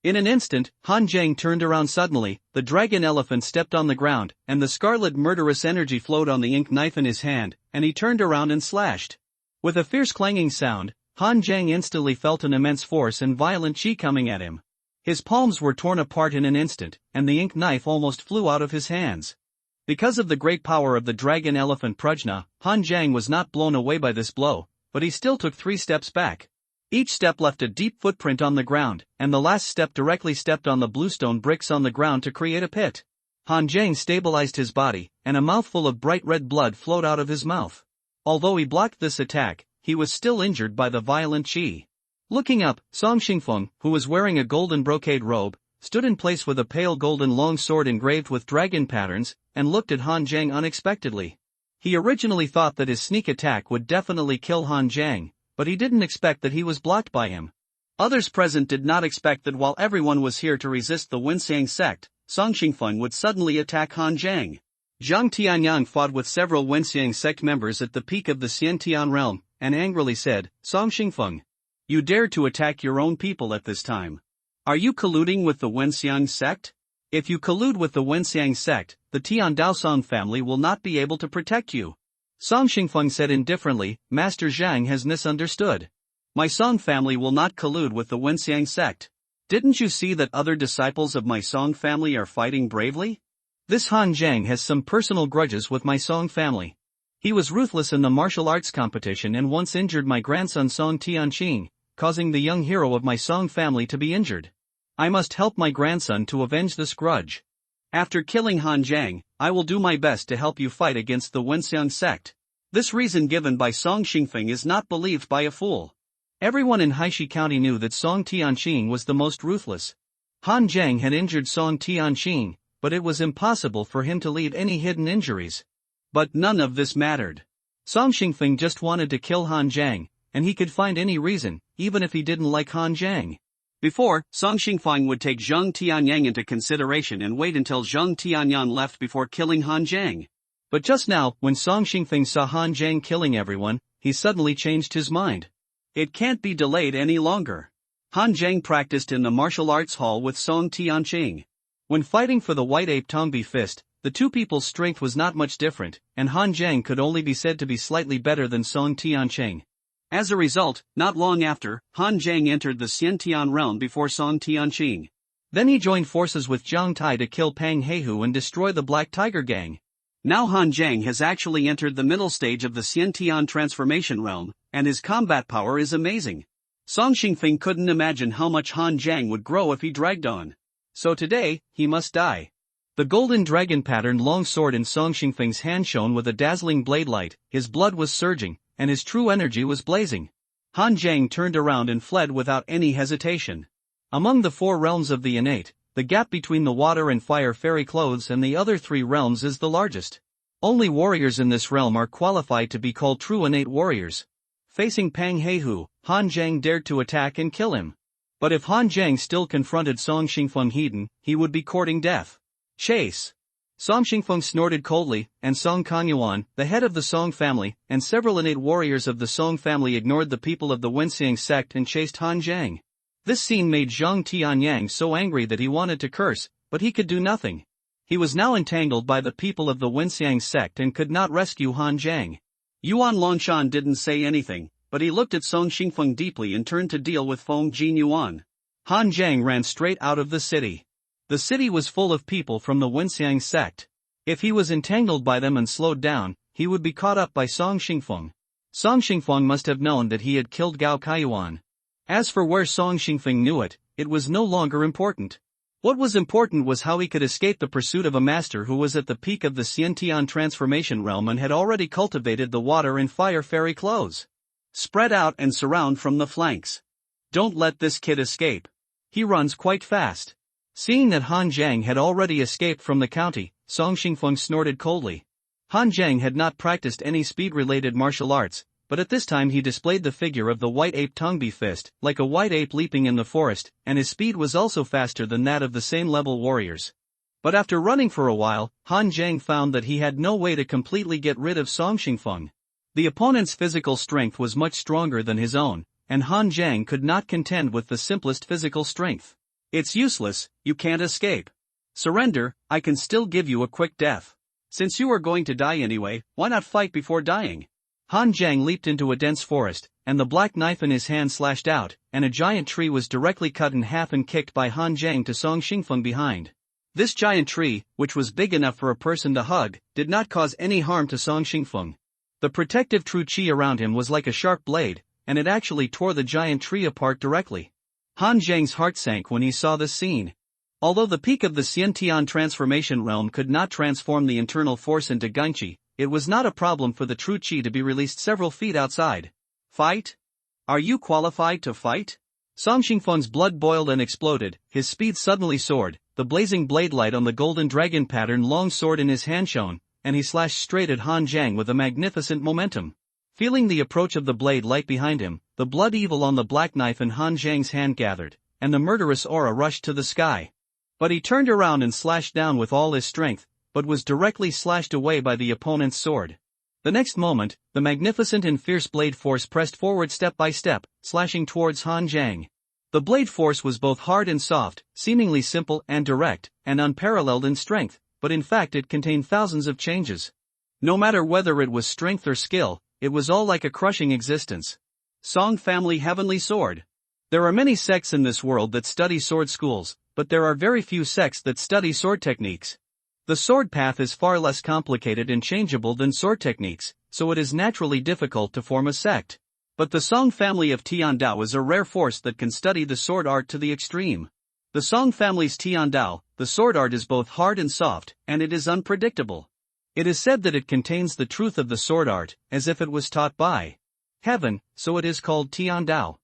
In an instant, Han Jiang turned around suddenly, the dragon elephant stepped on the ground, and the scarlet murderous energy flowed on the ink knife in his hand, and he turned around and slashed. With a fierce clanging sound, Han Jiang instantly felt an immense force and violent qi coming at him. His palms were torn apart in an instant, and the ink knife almost flew out of his hands. Because of the great power of the dragon elephant Prajna, Han Jiang was not blown away by this blow, but he still took 3 steps back. Each step left a deep footprint on the ground, and the last step directly stepped on the bluestone bricks on the ground to create a pit. Han Jiang stabilized his body, and a mouthful of bright red blood flowed out of his mouth. Although he blocked this attack, he was still injured by the violent qi. Looking up, Song Xingfeng, who was wearing a golden brocade robe, stood in place with a pale golden long sword engraved with dragon patterns, and looked at Han Zhang unexpectedly. He originally thought that his sneak attack would definitely kill Han Zhang, but he didn't expect that he was blocked by him. Others present did not expect that while everyone was here to resist the Wenxiang sect, Song Xingfeng would suddenly attack Han Zhang. Zhang Tianyang fought with several Wenxiang sect members at the peak of the Xiantian realm, and angrily said, "Song Xingfeng, you dare to attack your own people at this time. Are you colluding with the Wenxiang sect? If you collude with the Wenxiang sect, the Tian Daosong family will not be able to protect you." Song Xingfeng said indifferently, "Master Zhang has misunderstood. My Song family will not collude with the Wenxiang sect. Didn't you see that other disciples of my Song family are fighting bravely? This Han Zhang has some personal grudges with my Song family. He was ruthless in the martial arts competition and once injured my grandson Song Tianqing, causing the young hero of my Song family to be injured. I must help my grandson to avenge this grudge. After killing Han Zhang, I will do my best to help you fight against the Wenxiang sect." This reason given by Song Xingfeng is not believed by a fool. Everyone in Haishi County knew that Song Tianqing was the most ruthless. Han Zhang had injured Song Tianqing, but it was impossible for him to leave any hidden injuries. But none of this mattered. Song Xingfeng just wanted to kill Han Zhang, and he could find any reason, even if he didn't like Han Zhang. Before, Song Xingfeng would take Zhang Tianyang into consideration and wait until Zhang Tianyang left before killing Han Zhang. But just now, when Song Xingfeng saw Han Zhang killing everyone, he suddenly changed his mind. It can't be delayed any longer. Han Zhang practiced in the martial arts hall with Song Tianqing. When fighting for the White Ape Tongbi Fist, the two people's strength was not much different, and Han Zhang could only be said to be slightly better than Song Tianqing. As a result, not long after, Han Zhang entered the Xiantian realm before Song Tianqing. Then he joined forces with Zhang Tai to kill Pang Heihu and destroy the Black Tiger Gang. Now Han Zhang has actually entered the middle stage of the Xiantian transformation realm, and his combat power is amazing. Song Xingfeng couldn't imagine how much Han Zhang would grow if he dragged on. So today, he must die. The golden dragon patterned long sword in Song Xingfeng's hand shone with a dazzling blade light, his blood was surging, and his true energy was blazing. Han Zhang turned around and fled without any hesitation. Among the four realms of the innate, the gap between the water and fire fairy clothes and the other three realms is the largest. Only warriors in this realm are qualified to be called true innate warriors. Facing Pang Heihu, Han Zhang dared to attack and kill him. But if Han Zhang still confronted Song Xingfeng hidden, he would be courting death. Chase! Song Xingfeng snorted coldly, and Song Kanyuan, the head of the Song family, and several innate warriors of the Song family ignored the people of the Wenxiang sect and chased Han Zhang. This scene made Zhang Tianyang so angry that he wanted to curse, but he could do nothing. He was now entangled by the people of the Wenxiang sect and could not rescue Han Zhang. Yuan Longshan didn't say anything, but he looked at Song Xingfeng deeply and turned to deal with Feng Jin Yuan. Han Zhang ran straight out of the city. The city was full of people from the Wenxiang sect. If he was entangled by them and slowed down, he would be caught up by Song Xingfeng. Song Xingfeng must have known that he had killed Gao Kaiyuan. As for where Song Xingfeng knew it, it was no longer important. What was important was how he could escape the pursuit of a master who was at the peak of the Xiantian transformation realm and had already cultivated the water and fire fairy clothes. Spread out and surround from the flanks. Don't let this kid escape. He runs quite fast. Seeing that Han Zhang had already escaped from the county, Song Xingfeng snorted coldly. Han Zhang had not practiced any speed-related martial arts, but at this time he displayed the figure of the White Ape Tongbi Fist, like a white ape leaping in the forest, and his speed was also faster than that of the same level warriors. But after running for a while, Han Zhang found that he had no way to completely get rid of Song Xingfeng. The opponent's physical strength was much stronger than his own, and Han Zhang could not contend with the simplest physical strength. It's useless, you can't escape. Surrender, I can still give you a quick death. Since you are going to die anyway, why not fight before dying? Han Zhang leaped into a dense forest, and the black knife in his hand slashed out, and a giant tree was directly cut in half and kicked by Han Zhang to Song Xingfeng behind. This giant tree, which was big enough for a person to hug, did not cause any harm to Song Xingfeng. The protective true qi around him was like a sharp blade, and it actually tore the giant tree apart directly. Han Zhang's heart sank when he saw this scene. Although the peak of the Xiantian transformation realm could not transform the internal force into Gunqi, it was not a problem for the true qi to be released several feet outside. Fight? Are you qualified to fight? Song Xingfeng's blood boiled and exploded, his speed suddenly soared, the blazing blade light on the golden dragon pattern long sword in his hand shone, and he slashed straight at Han Zhang with a magnificent momentum. Feeling the approach of the blade light behind him, the blood evil on the black knife in Han Zhang's hand gathered, and the murderous aura rushed to the sky. But he turned around and slashed down with all his strength, but was directly slashed away by the opponent's sword. The next moment, the magnificent and fierce blade force pressed forward step by step, slashing towards Han Zhang. The blade force was both hard and soft, seemingly simple and direct, and unparalleled in strength, but in fact it contained thousands of changes. No matter whether it was strength or skill, it was all like a crushing existence. Song Family Heavenly Sword. There are many sects in this world that study sword schools, but there are very few sects that study sword techniques. The sword path is far less complicated and changeable than sword techniques, so it is naturally difficult to form a sect. But the Song family of Tiandao is a rare force that can study the sword art to the extreme. The Song family's Tiandao, the sword art is both hard and soft, and it is unpredictable. It is said that it contains the truth of the sword art, as if it was taught by heaven, so it is called Tiandao.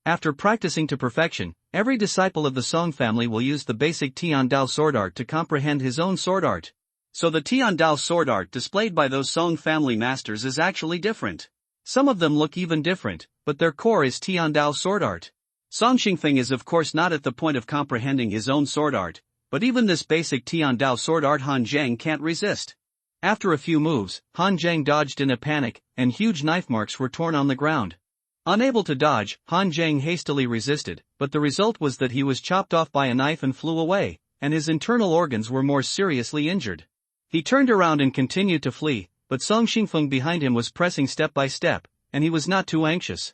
After practicing to perfection, every disciple of the Song family will use the basic Tiandao sword art to comprehend his own sword art. So the Tiandao sword art displayed by those Song family masters is actually different. Some of them look even different, but their core is Tiandao sword art. Song Xingfeng is of course not at the point of comprehending his own sword art, but even this basic Tiandao sword art Han Zhang can't resist. After a few moves, Han Zhang dodged in a panic, and huge knife marks were torn on the ground. Unable to dodge, Han Zhang hastily resisted, but the result was that he was chopped off by a knife and flew away, and his internal organs were more seriously injured. He turned around and continued to flee, but Song Xingfeng behind him was pressing step by step, and he was not too anxious.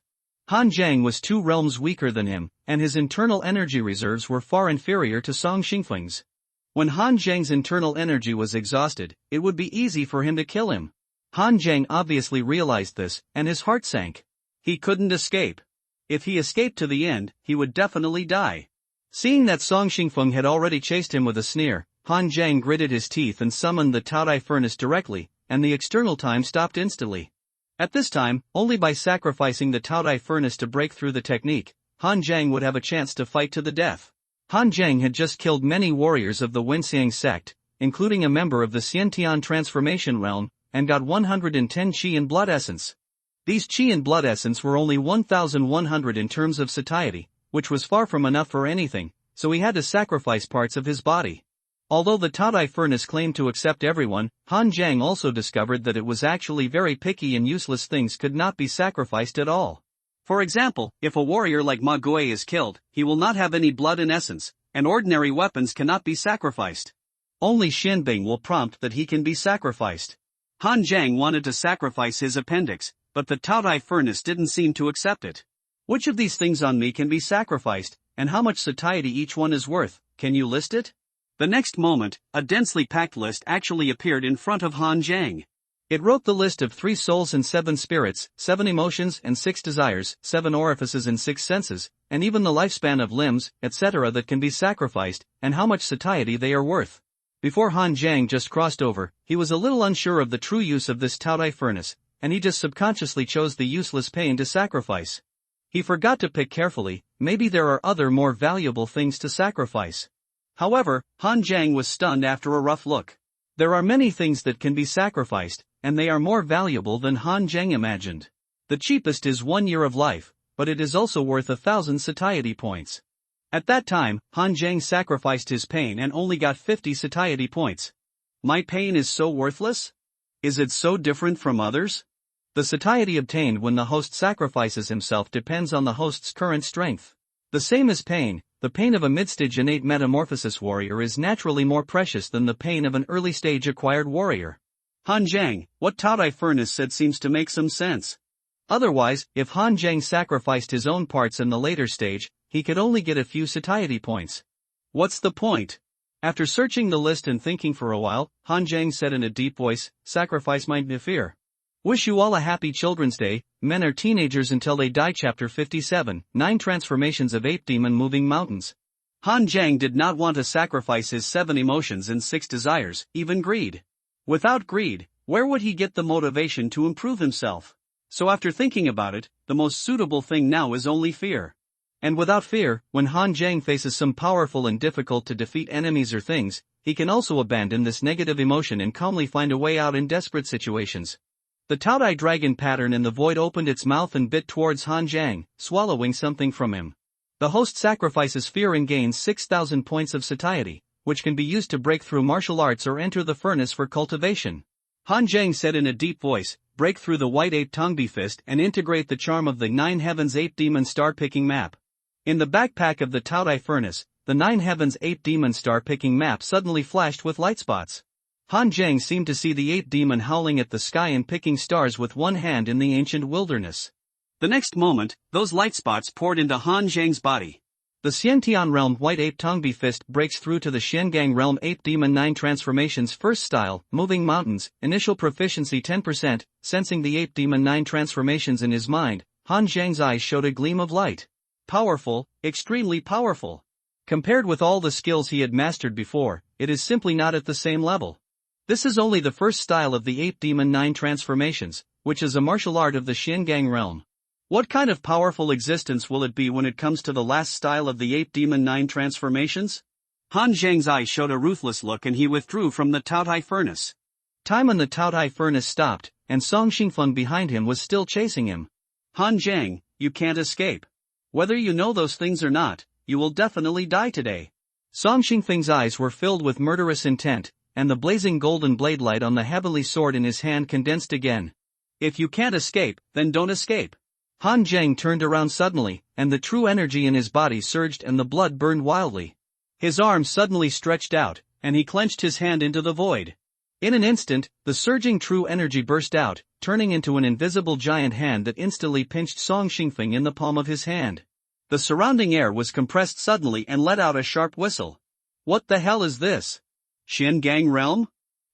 Han Zhang was 2 realms weaker than him, and his internal energy reserves were far inferior to Song Xingfeng's. When Han Zhang's internal energy was exhausted, it would be easy for him to kill him. Han Zhang obviously realized this, and his heart sank. He couldn't escape. If he escaped to the end, he would definitely die. Seeing that Song Xingfeng had already chased him with a sneer, Han Zhang gritted his teeth and summoned the Taodai furnace directly, and the external time stopped instantly. At this time, only by sacrificing the Taodai furnace to break through the technique, Han Zhang would have a chance to fight to the death. Han Zhang had just killed many warriors of the Wenxiang sect, including a member of the Xiantian transformation realm, and got 110 qi and blood essence. These qi and blood essence were only 1,100 in terms of satiety, which was far from enough for anything, so he had to sacrifice parts of his body. Although the Taodai furnace claimed to accept everyone, Han Zhang also discovered that it was actually very picky and useless things could not be sacrificed at all. For example, if a warrior like Ma Gui is killed, he will not have any blood and essence, and ordinary weapons cannot be sacrificed. Only Shenbing will prompt that he can be sacrificed. Han Zhang wanted to sacrifice his appendix, but the Taodai furnace didn't seem to accept it. Which of these things on me can be sacrificed, and how much satiety each one is worth, can you list it? The next moment, a densely packed list actually appeared in front of Han Zhang. It wrote the list of 3 souls and 7 spirits, 7 emotions and 6 desires, 7 orifices and 6 senses, and even the lifespan of limbs, etc. that can be sacrificed, and how much satiety they are worth. Before Han Zhang just crossed over, he was a little unsure of the true use of this Taodai furnace, and he just subconsciously chose the useless pain to sacrifice. He forgot to pick carefully, maybe there are other more valuable things to sacrifice. However, Han Zhang was stunned after a rough look. There are many things that can be sacrificed, and they are more valuable than Han Zhang imagined. The cheapest is 1 year of life, but it is also worth 1,000 satiety points. At that time, Han Zhang sacrificed his pain and only got 50 satiety points. My pain is so worthless? Is it so different from others? The satiety obtained when the host sacrifices himself depends on the host's current strength. The same as pain, the pain of a mid-stage innate metamorphosis warrior is naturally more precious than the pain of an early-stage acquired warrior. Han Zhang, what Taodai furnace said seems to make some sense. Otherwise, if Han Zhang sacrificed his own parts in the later stage, he could only get a few satiety points. What's the point? After searching the list and thinking for a while, Han Zhang said in a deep voice, "Sacrifice might fear. Wish you all a happy Children's Day. Men are teenagers until they die." Chapter 57, 9 Transformations of Ape Demon Moving Mountains. Han Zhang did not want to sacrifice his 7 emotions and 6 desires, even greed. Without greed, where would he get the motivation to improve himself? So after thinking about it, the most suitable thing now is only fear. And without fear, when Han Jiang faces some powerful and difficult to defeat enemies or things, he can also abandon this negative emotion and calmly find a way out in desperate situations. The Taodai dragon pattern in the void opened its mouth and bit towards Han Jiang, swallowing something from him. The host sacrifices fear and gains 6,000 points of satiety, which can be used to break through martial arts or enter the furnace for cultivation. Han Jiang said in a deep voice, break through the white ape Tongbi fist and integrate the charm of the Nine Heavens Ape Demon Star-Picking Map. In the backpack of the Taodai furnace, the Nine Heavens Ape Demon Star-Picking Map suddenly flashed with light spots. Han Jiang seemed to see the ape demon howling at the sky and picking stars with one hand in the ancient wilderness. The next moment, those light spots poured into Han Jiang's body. The Xiantian realm White Ape Tongbi Fist breaks through to the Xiangang realm Ape Demon 9 Transformations First Style, Moving Mountains, Initial Proficiency 10%, sensing the Ape Demon 9 transformations in his mind, Han Jiang's eyes showed a gleam of light. Powerful, extremely powerful. Compared with all the skills he had mastered before, it is simply not at the same level. This is only the first style of the Ape Demon 9 transformations, which is a martial art of the Xiangang realm. What kind of powerful existence will it be when it comes to the last style of the Ape Demon 9 transformations? Han Jiang's eyes showed a ruthless look and he withdrew from the Taodai furnace. Time in the Taodai furnace stopped, and Song Xingfeng behind him was still chasing him. Han Jiang, you can't escape. Whether you know those things or not, you will definitely die today. Song Xingfeng's eyes were filled with murderous intent, and the blazing golden blade light on the heavenly sword in his hand condensed again. If you can't escape, then don't escape. Han Jiang turned around suddenly, and the true energy in his body surged and the blood burned wildly. His arms suddenly stretched out, and he clenched his hand into the void. In an instant, the surging true energy burst out, turning into an invisible giant hand that instantly pinched Song Xingfeng in the palm of his hand. The surrounding air was compressed suddenly and let out a sharp whistle. What the hell is this? Xiangang realm?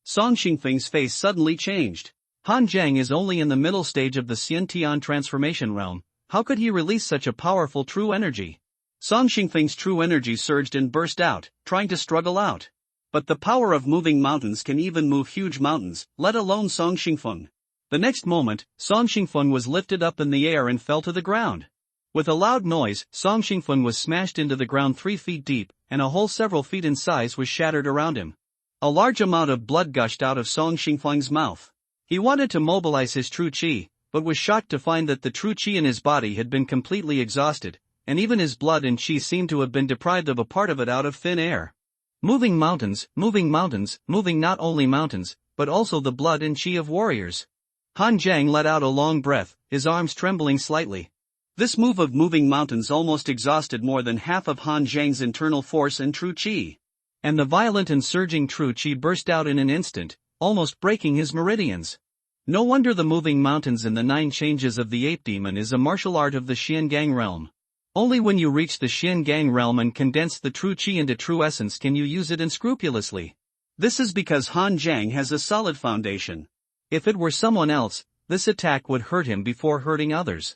Song Xingfeng's face suddenly changed. Han Jiang is only in the middle stage of the Xiantian transformation realm. How could he release such a powerful true energy? Song Xingfeng's true energy surged and burst out, trying to struggle out. But the power of moving mountains can even move huge mountains, let alone Song Xingfeng. The next moment, Song Xingfeng was lifted up in the air and fell to the ground. With a loud noise, Song Xingfeng was smashed into the ground 3 feet deep, and a hole several feet in size was shattered around him. A large amount of blood gushed out of Song Xingfeng's mouth. He wanted to mobilize his true qi, but was shocked to find that the true qi in his body had been completely exhausted, and even his blood and qi seemed to have been deprived of a part of it out of thin air. Moving mountains, moving not only mountains, but also the blood and qi of warriors. Han Jiang let out a long breath, his arms trembling slightly. This move of moving mountains almost exhausted more than half of Han Jiang's internal force and true qi. And the violent and surging true qi burst out in an instant, almost breaking his meridians. No wonder the moving mountains in the 9 changes of the ape demon is a martial art of the Xiangang realm. Only when you reach the Xiangang realm and condense the true qi into true essence can you use it unscrupulously. This is because Han Jiang has a solid foundation. If it were someone else, this attack would hurt him before hurting others.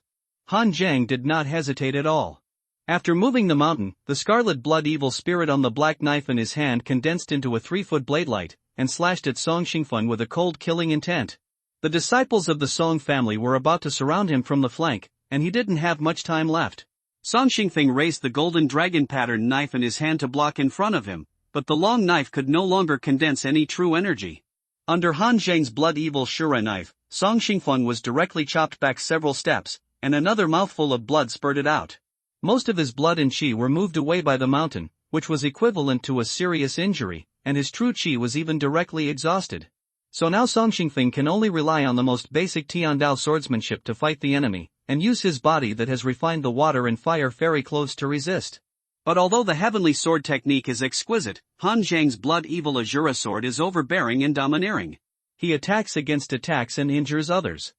Han Jiang did not hesitate at all. After moving the mountain, the scarlet blood evil spirit on the black knife in his hand condensed into a 3-foot blade light, and slashed at Song Xingfeng with a cold killing intent. The disciples of the Song family were about to surround him from the flank, and he didn't have much time left. Song Xingfeng raised the golden dragon pattern knife in his hand to block in front of him, but the long knife could no longer condense any true energy. Under Han Jiang's blood evil Shura knife, Song Xingfeng was directly chopped back several steps, and another mouthful of blood spurted out. Most of his blood and qi were moved away by the mountain, which was equivalent to a serious injury, and his true qi was even directly exhausted. So now Song Xingfeng can only rely on the most basic Tiandao swordsmanship to fight the enemy, and use his body that has refined the water and fire fairy clothes to resist. But although the heavenly sword technique is exquisite, Han Jiang's blood evil Azura sword is overbearing and domineering. He attacks against attacks and injures others.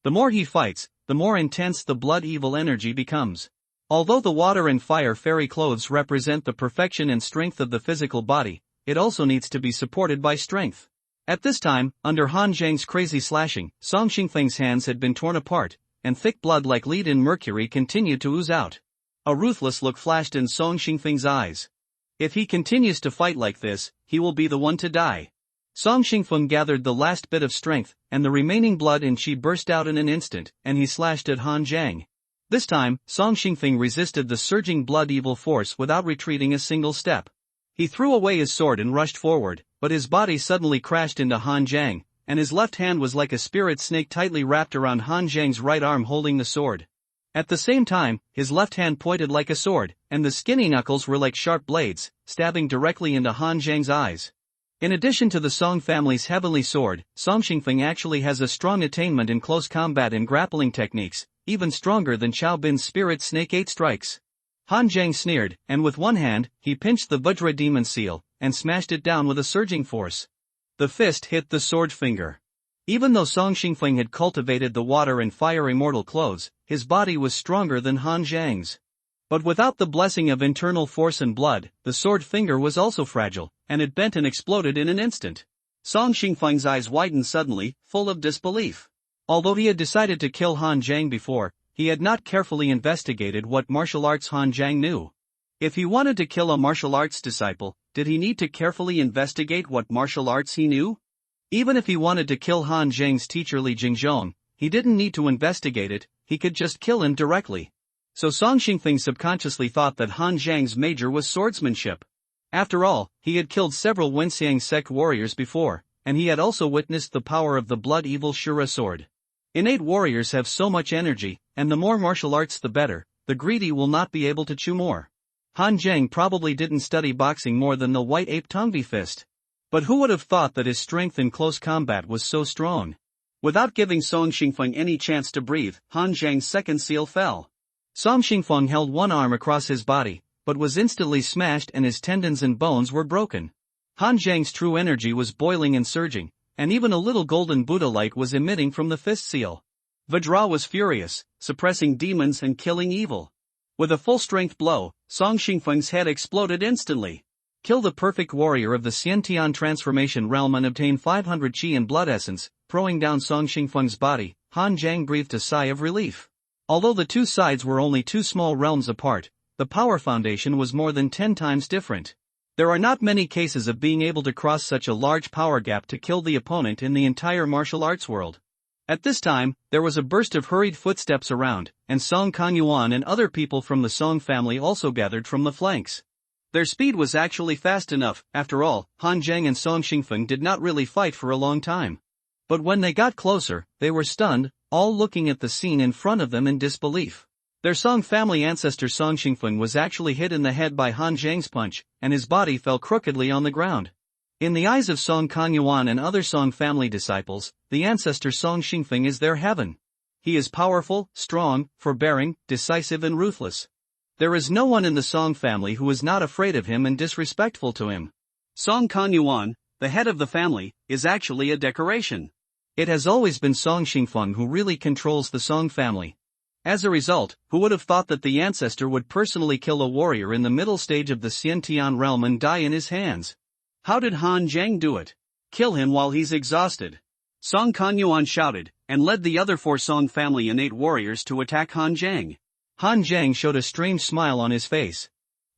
The more he fights, the more intense the blood evil energy becomes. Although the water and fire fairy clothes represent the perfection and strength of the physical body, it also needs to be supported by strength. At this time, under Han Jiang's crazy slashing, Song Xingfeng's hands had been torn apart, and thick blood like lead and mercury continued to ooze out. A ruthless look flashed in Song Xingfeng's eyes. If he continues to fight like this, he will be the one to die. Song Xingfeng gathered the last bit of strength, and the remaining blood and qi burst out in an instant, and he slashed at Han Jiang. This time, Song Xingfeng resisted the surging blood evil force without retreating a single step. He threw away his sword and rushed forward, but his body suddenly crashed into Han Zhang, and his left hand was like a spirit snake tightly wrapped around Han Zhang's right arm holding the sword. At the same time, his left hand pointed like a sword, and the skinny knuckles were like sharp blades, stabbing directly into Han Zhang's eyes. In addition to the Song family's heavenly sword, Song Xingfeng actually has a strong attainment in close combat and grappling techniques, even stronger than Qiao Bin's spirit snake 8 strikes. Han Zhang sneered, and with one hand, he pinched the Vajra demon seal, and smashed it down with a surging force. The fist hit the sword finger. Even though Song Xingfeng had cultivated the water and fire immortal clothes, his body was stronger than Han Zhang's. But without the blessing of internal force and blood, the sword finger was also fragile, and it bent and exploded in an instant. Song Xingfeng's eyes widened suddenly, full of disbelief. Although he had decided to kill Han Zhang before, he had not carefully investigated what martial arts Han Zhang knew. If he wanted to kill a martial arts disciple, did he need to carefully investigate what martial arts he knew? Even if he wanted to kill Han Zhang's teacher Li Jingzhong, he didn't need to investigate it, he could just kill him directly. So Song Xingfeng subconsciously thought that Han Zhang's major was swordsmanship. After all, he had killed several Wenxiang sect warriors before, and he had also witnessed the power of the blood evil Shura sword. Innate warriors have so much energy, and the more martial arts the better, the greedy will not be able to chew more. Han Zhang probably didn't study boxing more than the white ape Tongbi fist. But who would have thought that his strength in close combat was so strong? Without giving Song Xingfeng any chance to breathe, Han Zhang's second seal fell. Song Xingfeng held one arm across his body, but was instantly smashed and his tendons and bones were broken. Han Zhang's true energy was boiling and surging, and even a little golden Buddha light was emitting from the fist seal. Vajra was furious, suppressing demons and killing evil. With a full-strength blow, Song Xingfeng's head exploded instantly. Kill the perfect warrior of the Xiantian transformation realm and obtain 500 qi and blood essence. Throwing down Song Xingfeng's body, Han Zhang breathed a sigh of relief. Although the two sides were only 2 small realms apart, the power foundation was more than 10 times different. There are not many cases of being able to cross such a large power gap to kill the opponent in the entire martial arts world. At this time, there was a burst of hurried footsteps around, and Song Kanyuan and other people from the Song family also gathered from the flanks. Their speed was actually fast enough. After all, Han Zhang and Song Xingfeng did not really fight for a long time. But when they got closer, they were stunned, all looking at the scene in front of them in disbelief. Their Song family ancestor Song Xingfeng was actually hit in the head by Han Zhang's punch, and his body fell crookedly on the ground. In the eyes of Song Kanyuan and other Song family disciples, the ancestor Song Xingfeng is their heaven. He is powerful, strong, forbearing, decisive and ruthless. There is no one in the Song family who is not afraid of him and disrespectful to him. Song Kanyuan, the head of the family, is actually a decoration. It has always been Song Xingfeng who really controls the Song family. As a result, who would have thought that the ancestor would personally kill a warrior in the middle stage of the Xiantian realm and die in his hands? How did Han Zhang do it? Kill him while he's exhausted. Song Kanyuan shouted, and led the other 4 Song family innate warriors to attack Han Zhang. Han Zhang showed a strange smile on his face.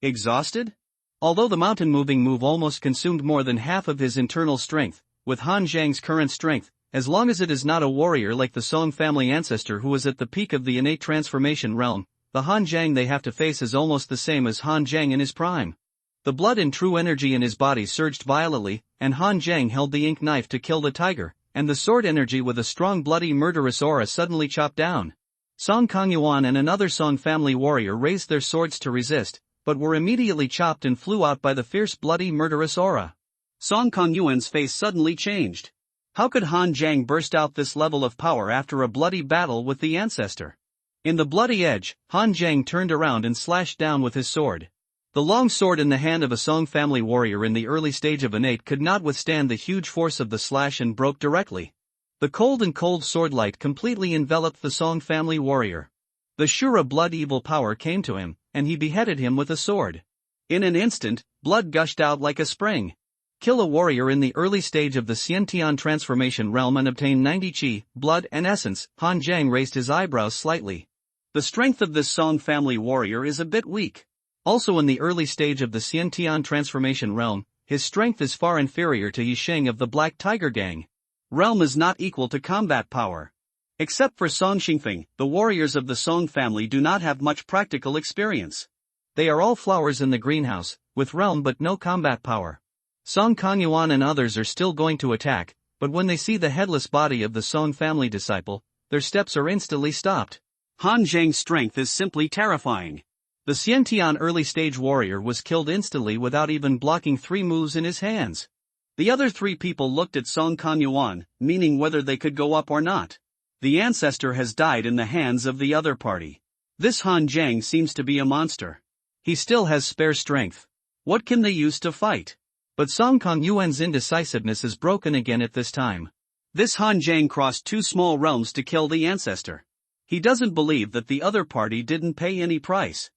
Exhausted? Although the mountain moving move almost consumed more than half of his internal strength, with Han Zhang's current strength, as long as it is not a warrior like the Song family ancestor who is at the peak of the innate transformation realm, the Han Zhang they have to face is almost the same as Han Zhang in his prime. The blood and true energy in his body surged violently, and Han Zhang held the ink knife to kill the tiger, and the sword energy with a strong bloody murderous aura suddenly chopped down. Song Kanyuan and another Song family warrior raised their swords to resist, but were immediately chopped and flew out by the fierce bloody murderous aura. Song Kanyuan's face suddenly changed. How could Han Zhang burst out this level of power after a bloody battle with the ancestor? In the bloody edge, Han Zhang turned around and slashed down with his sword. The long sword in the hand of a Song family warrior in the early stage of innate could not withstand the huge force of the slash and broke directly. The cold sword light completely enveloped the Song family warrior. The Shura blood evil power came to him, and he beheaded him with a sword. In an instant, blood gushed out like a spring. Kill a warrior in the early stage of the Xiantian transformation realm and obtain 90 qi, blood and essence. Han Zhang raised his eyebrows slightly. The strength of this Song family warrior is a bit weak. Also in the early stage of the Xiantian transformation realm, his strength is far inferior to Yisheng of the Black Tiger Gang. Realm is not equal to combat power. Except for Song Xingfeng, the warriors of the Song family do not have much practical experience. They are all flowers in the greenhouse, with realm but no combat power. Song Kongyuan and others are still going to attack, but when they see the headless body of the Song family disciple, their steps are instantly stopped. Han Zhang's strength is simply terrifying. The Xiantian early-stage warrior was killed instantly without even blocking 3 moves in his hands. The other 3 people looked at Song Kongyuan, meaning whether they could go up or not. The ancestor has died in the hands of the other party. This Han Zhang seems to be a monster. He still has spare strength. What can they use to fight? But Song Kongyuan's indecisiveness is broken again at this time. This Han Zhang crossed 2 small realms to kill the ancestor. He doesn't believe that the other party didn't pay any price.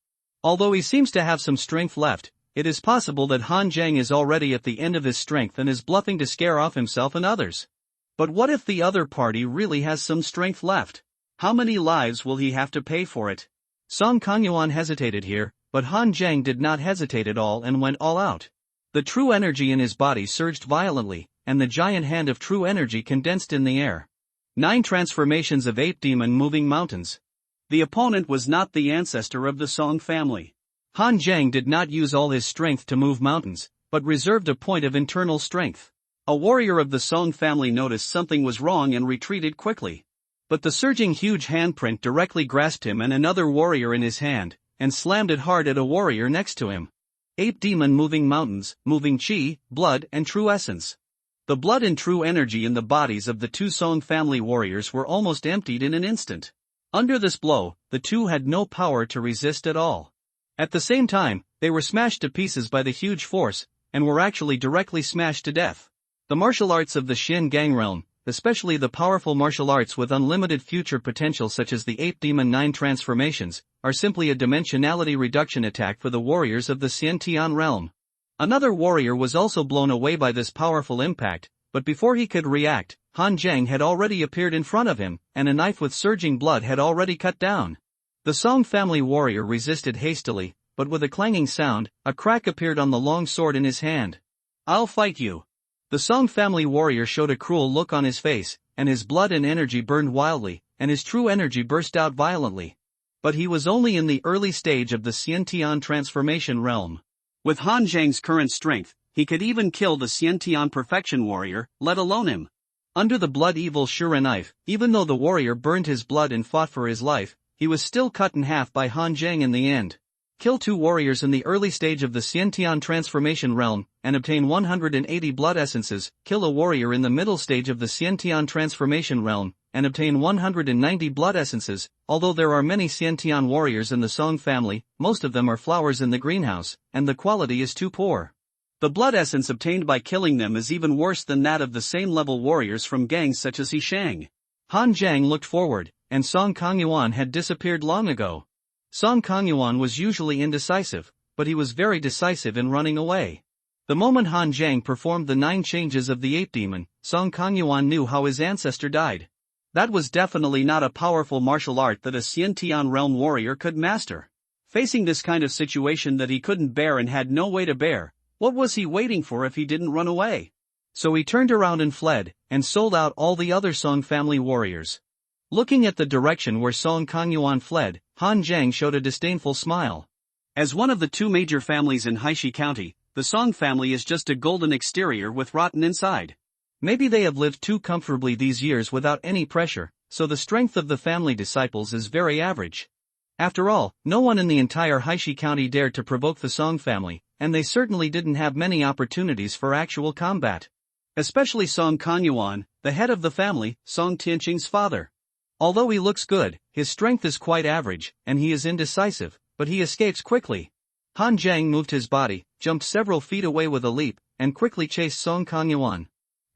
Although he seems to have some strength left, it is possible that Han Zhang is already at the end of his strength and is bluffing to scare off himself and others. But what if the other party really has some strength left? How many lives will he have to pay for it? Song Kongyuan hesitated here, but Han Zhang did not hesitate at all and went all out. The true energy in his body surged violently, and the giant hand of true energy condensed in the air. 9 transformations of ape demon moving mountains. The opponent was not the ancestor of the Song family. Han Zhang did not use all his strength to move mountains, but reserved a point of internal strength. A warrior of the Song family noticed something was wrong and retreated quickly. But the surging huge handprint directly grasped him and another warrior in his hand, and slammed it hard at a warrior next to him. Ape demon moving mountains, moving chi, blood and true essence. The blood and true energy in the bodies of the 2 Song family warriors were almost emptied in an instant. Under this blow, the 2 had no power to resist at all. At the same time, they were smashed to pieces by the huge force, and were actually directly smashed to death. The martial arts of the Xin Gang realm, especially the powerful martial arts with unlimited future potential such as the Ape Demon 9 transformations, are simply a dimensionality reduction attack for the warriors of the Xiantian realm. Another warrior was also blown away by this powerful impact, but before he could react, Han Zhang had already appeared in front of him, and a knife with surging blood had already cut down. The Song family warrior resisted hastily, but with a clanging sound, a crack appeared on the long sword in his hand. "I'll fight you." The Song family warrior showed a cruel look on his face, and his blood and energy burned wildly, and his true energy burst out violently. But he was only in the early stage of the Xiantian transformation realm. With Han Zhang's current strength, he could even kill the Xiantian perfection warrior, let alone him. Under the blood evil Shura knife, even though the warrior burned his blood and fought for his life, he was still cut in half by Han Zhang in the end. Kill 2 warriors in the early stage of the Xiantian transformation realm, and obtain 180 blood essences. Kill a warrior in the middle stage of the Xiantian transformation realm, and obtain 190 blood essences. Although there are many Xiantian warriors in the Song family, most of them are flowers in the greenhouse, and the quality is too poor. The blood essence obtained by killing them is even worse than that of the same level warriors from gangs such as Yishang. Han Zhang looked forward, and Song Kongyuan had disappeared long ago. Song Kongyuan was usually indecisive, but he was very decisive in running away. The moment Han Zhang performed the 9 changes of the ape demon, Song Kongyuan knew how his ancestor died. That was definitely not a powerful martial art that a Xiantian realm warrior could master. Facing this kind of situation that he couldn't bear and had no way to bear, what was he waiting for if he didn't run away? So he turned around and fled, and sold out all the other Song family warriors. Looking at the direction where Song Kongyuan fled, Han Zhang showed a disdainful smile. As one of the 2 major families in Haishi County, the Song family is just a golden exterior with rotten inside. Maybe they have lived too comfortably these years without any pressure, so the strength of the family disciples is very average. After all, no one in the entire Haishi County dared to provoke the Song family, and they certainly didn't have many opportunities for actual combat. Especially Song Kongyuan, the head of the family, Song Tianqing's father. Although he looks good, his strength is quite average, and he is indecisive, but he escapes quickly. Han Zhang moved his body, jumped several feet away with a leap, and quickly chased Song Kongyuan.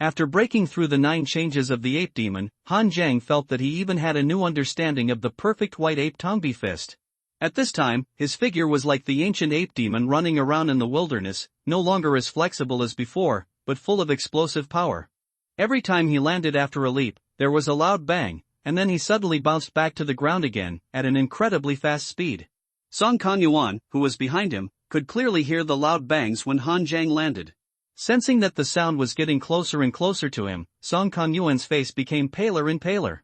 After breaking through the 9 changes of the ape demon, Han Zhang felt that he even had a new understanding of the perfect white ape Tongbi fist. At this time, his figure was like the ancient ape demon running around in the wilderness, no longer as flexible as before, but full of explosive power. Every time he landed after a leap, there was a loud bang, and then he suddenly bounced back to the ground again, at an incredibly fast speed. Song Kongyuan, who was behind him, could clearly hear the loud bangs when Han Zhang landed. Sensing that the sound was getting closer and closer to him, Song Kongyuan's face became paler and paler.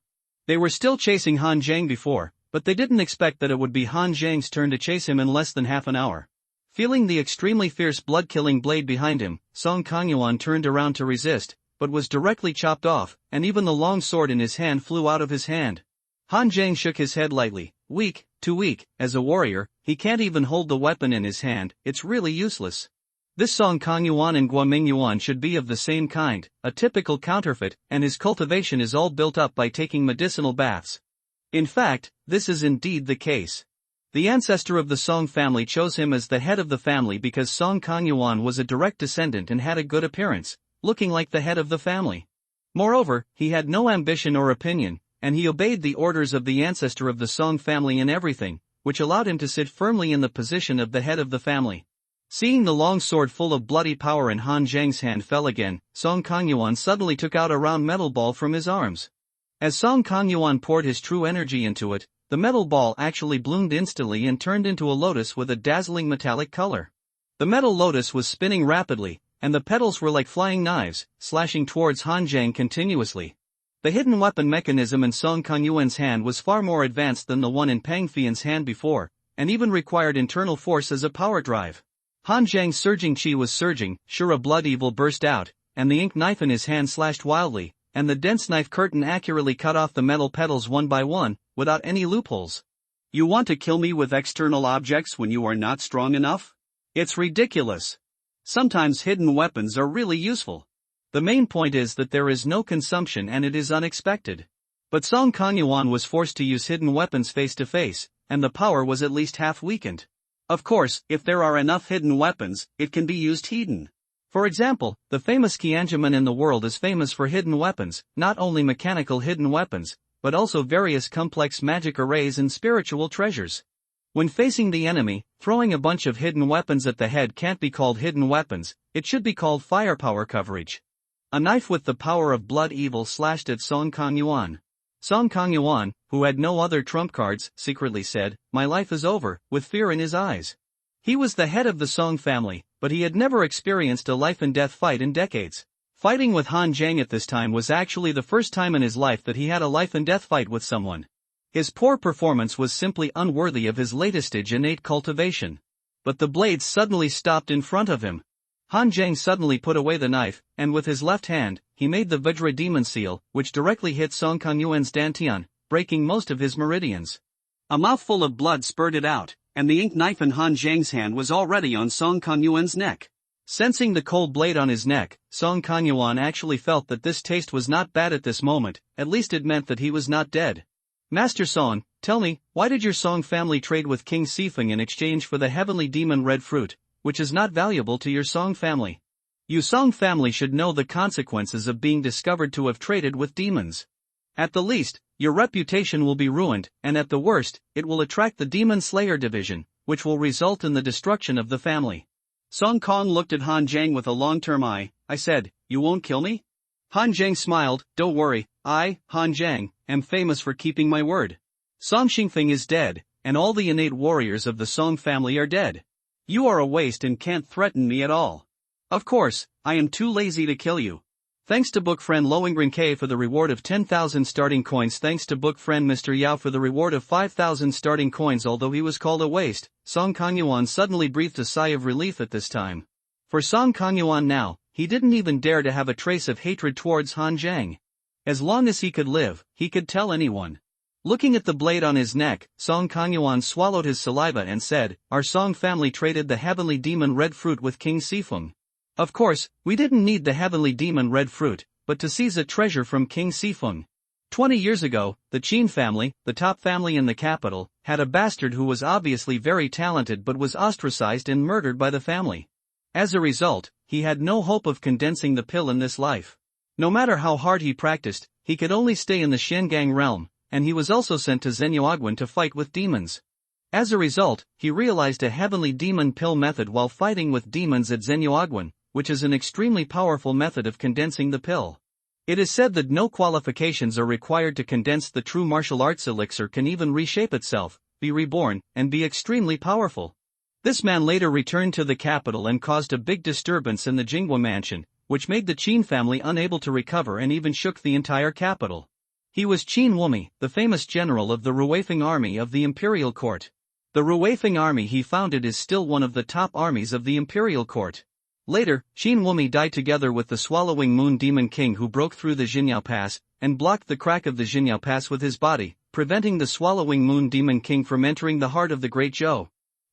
They were still chasing Han Zhang before, but they didn't expect that it would be Han Zhang's turn to chase him in less than half an hour. Feeling the extremely fierce blood-killing blade behind him, Song Kangyuan turned around to resist, but was directly chopped off, and even the long sword in his hand flew out of his hand. Han Zhang shook his head lightly. Weak, too weak, as a warrior, he can't even hold the weapon in his hand, it's really useless. This Song Kangyuan and Guomingyuan should be of the same kind, a typical counterfeit, and his cultivation is all built up by taking medicinal baths. In fact, this is indeed the case. The ancestor of the Song family chose him as the head of the family because Song Kangyuan was a direct descendant and had a good appearance, looking like the head of the family. Moreover, he had no ambition or opinion, and he obeyed the orders of the ancestor of the Song family in everything, which allowed him to sit firmly in the position of the head of the family. Seeing the long sword full of bloody power in Han Zhang's hand fell again, Song Kangyuan suddenly took out a round metal ball from his arms. As Song Kangyuan poured his true energy into it, the metal ball actually bloomed instantly and turned into a lotus with a dazzling metallic color. The metal lotus was spinning rapidly, and the petals were like flying knives, slashing towards Han Zhang continuously. The hidden weapon mechanism in Song Kangyuan's hand was far more advanced than the one in Pang Fian's hand before, and even required internal force as a power drive. Han Zhang's surging chi was surging, sure a blood evil burst out, and the ink knife in his hand slashed wildly, and the dense knife curtain accurately cut off the metal petals one by one, without any loopholes. You want to kill me with external objects when you are not strong enough? It's ridiculous. Sometimes hidden weapons are really useful. The main point is that there is no consumption and it is unexpected. But Song Kangyuan was forced to use hidden weapons face to face, and the power was at least half weakened. Of course, if there are enough hidden weapons, it can be used hidden. For example, the famous Qianjiman in the world is famous for hidden weapons, not only mechanical hidden weapons, but also various complex magic arrays and spiritual treasures. When facing the enemy, throwing a bunch of hidden weapons at the head can't be called hidden weapons, it should be called firepower coverage. A knife with the power of blood evil slashed at Song Kangyuan. Song Kangyuan, who had no other trump cards, secretly said, "My life is over," with fear in his eyes. He was the head of the Song family, but he had never experienced a life-and-death fight in decades. Fighting with Han Zhang at this time was actually the first time in his life that he had a life-and-death fight with someone. His poor performance was simply unworthy of his latest-stage innate cultivation. But the blades suddenly stopped in front of him. Han Zhang suddenly put away the knife, and with his left hand, he made the Vajra demon seal, which directly hit Song Kangyuan's dantian, breaking most of his meridians. A mouthful of blood spurted out, and the ink knife in Han Zhang's hand was already on Song Kangyuan's neck. Sensing the cold blade on his neck, Song Kangyuan actually felt that this taste was not bad at this moment, at least it meant that he was not dead. Master Song, tell me, why did your Song family trade with King Sifeng in exchange for the heavenly demon red fruit, which is not valuable to your Song family? You Song family should know the consequences of being discovered to have traded with demons. At the least, your reputation will be ruined, and at the worst, it will attract the Demon Slayer division, which will result in the destruction of the family. Song Kong looked at Han Zhang with a long-term eye. I said, "You won't kill me?" Han Zhang smiled. "Don't worry, I, Han Zhang, am famous for keeping my word. Song Xingfeng is dead, and all the innate warriors of the Song family are dead. You are a waste and can't threaten me at all. Of course, I am too lazy to kill you. Thanks to book friend Loengren K for the reward of 10,000 starting coins. Thanks to book friend Mr. Yao for the reward of 5,000 starting coins. Although he was called a waste, Song Kangyuan suddenly breathed a sigh of relief at this time. For Song Kangyuan now, he didn't even dare to have a trace of hatred towards Han Zhang. As long as he could live, he could tell anyone. Looking at the blade on his neck, Song Kangyuan swallowed his saliva and said, "Our Song family traded the heavenly demon red fruit with King Sifeng. Of course, we didn't need the heavenly demon red fruit, but to seize a treasure from King Sifeng. 20 years ago, the Qin family, the top family in the capital, had a bastard who was obviously very talented but was ostracized and murdered by the family. As a result, he had no hope of condensing the pill in this life. No matter how hard he practiced, he could only stay in the Shengang realm, and he was also sent to Zhenyuaguan to fight with demons. As a result, he realized a heavenly demon pill method while fighting with demons at Zhenyuaguan, which is an extremely powerful method of condensing the pill. It is said that no qualifications are required to condense the true martial arts elixir can even reshape itself, be reborn, and be extremely powerful. This man later returned to the capital and caused a big disturbance in the Jinghua mansion, which made the Qin family unable to recover and even shook the entire capital. He was Qin Wumi, the famous general of the Ruweifeng army of the imperial court. The Ruweifeng army he founded is still one of the top armies of the imperial court. Later, Qin Wumi died together with the Swallowing Moon Demon King, who broke through the Jinyao Pass and blocked the crack of the Jinyao Pass with his body, preventing the Swallowing Moon Demon King from entering the heart of the Great Zhou.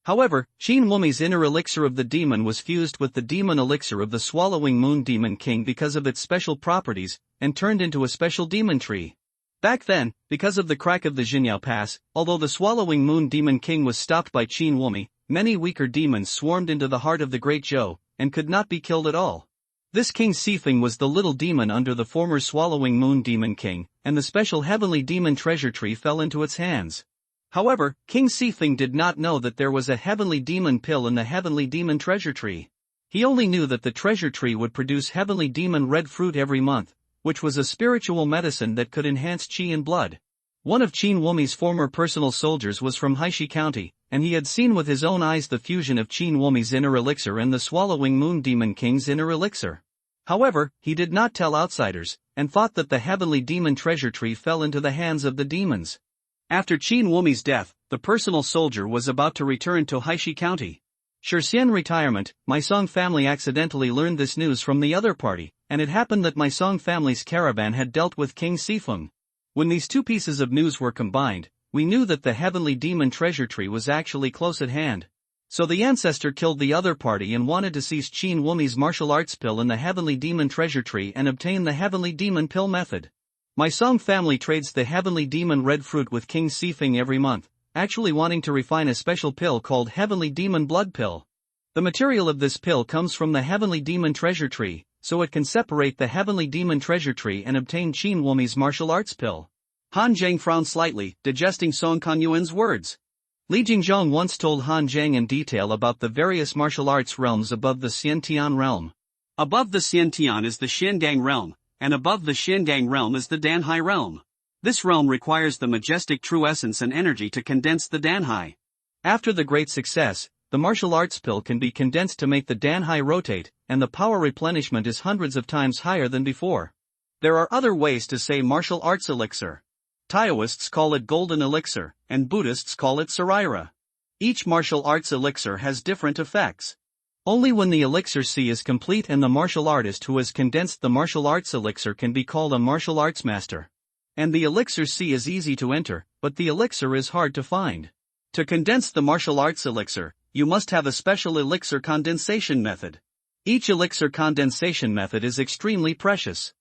However, Qin Wumi's inner elixir of the demon was fused with the demon elixir of the Swallowing Moon Demon King because of its special properties, and turned into a special demon tree. Back then, because of the crack of the Jinyao Pass, although the Swallowing Moon Demon King was stopped by Qin Wumi, many weaker demons swarmed into the heart of the Great Zhou, and could not be killed at all. This King Sifeng was the little demon under the former Swallowing Moon Demon King, and the special heavenly demon treasure tree fell into its hands. However, King Sifeng did not know that there was a heavenly demon pill in the heavenly demon treasure tree. He only knew that the treasure tree would produce heavenly demon red fruit every month, which was a spiritual medicine that could enhance qi in blood. One of Qin Wumi's former personal soldiers was from Haishi County, and he had seen with his own eyes the fusion of Qin Wumi's inner elixir and the Swallowing Moon Demon King's inner elixir. However, he did not tell outsiders, and thought that the heavenly demon treasure tree fell into the hands of the demons. After Qin Wumi's death, the personal soldier was about to return to Haishi County. Shixian retirement, my Song family accidentally learned this news from the other party, and it happened that my Song family's caravan had dealt with King Sifeng. When these two pieces of news were combined, we knew that the heavenly demon treasure tree was actually close at hand. So the ancestor killed the other party and wanted to seize Qin Wumi's martial arts pill in the heavenly demon treasure tree and obtain the heavenly demon pill method. My Song family trades the heavenly demon red fruit with King Sifeng every month, actually wanting to refine a special pill called heavenly demon blood pill. The material of this pill comes from the heavenly demon treasure tree, so it can separate the heavenly demon treasure tree and obtain Qin Wumi's martial arts pill. Han Zhang frowned slightly, digesting Song Kanyuan's words. Li Jingzhong once told Han Zhang in detail about the various martial arts realms above the Xiantian realm. Above the Xiantian is the Xiandang realm, and above the Xiandang realm is the Danhai realm. This realm requires the majestic true essence and energy to condense the Danhai. After the great success, the martial arts pill can be condensed to make the Danhai rotate, and the power replenishment is hundreds of times higher than before. There are other ways to say martial arts elixir. Taoists call it golden elixir, and Buddhists call it saraira. Each martial arts elixir has different effects. Only when the elixir C is complete and the martial artist who has condensed the martial arts elixir can be called a martial arts master. And the elixir C is easy to enter, but the elixir is hard to find. To condense the martial arts elixir, you must have a special elixir condensation method. Each elixir condensation method is extremely precious.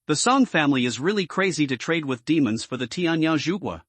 The Song family is really crazy to trade with demons for the Tianyao Zhugua.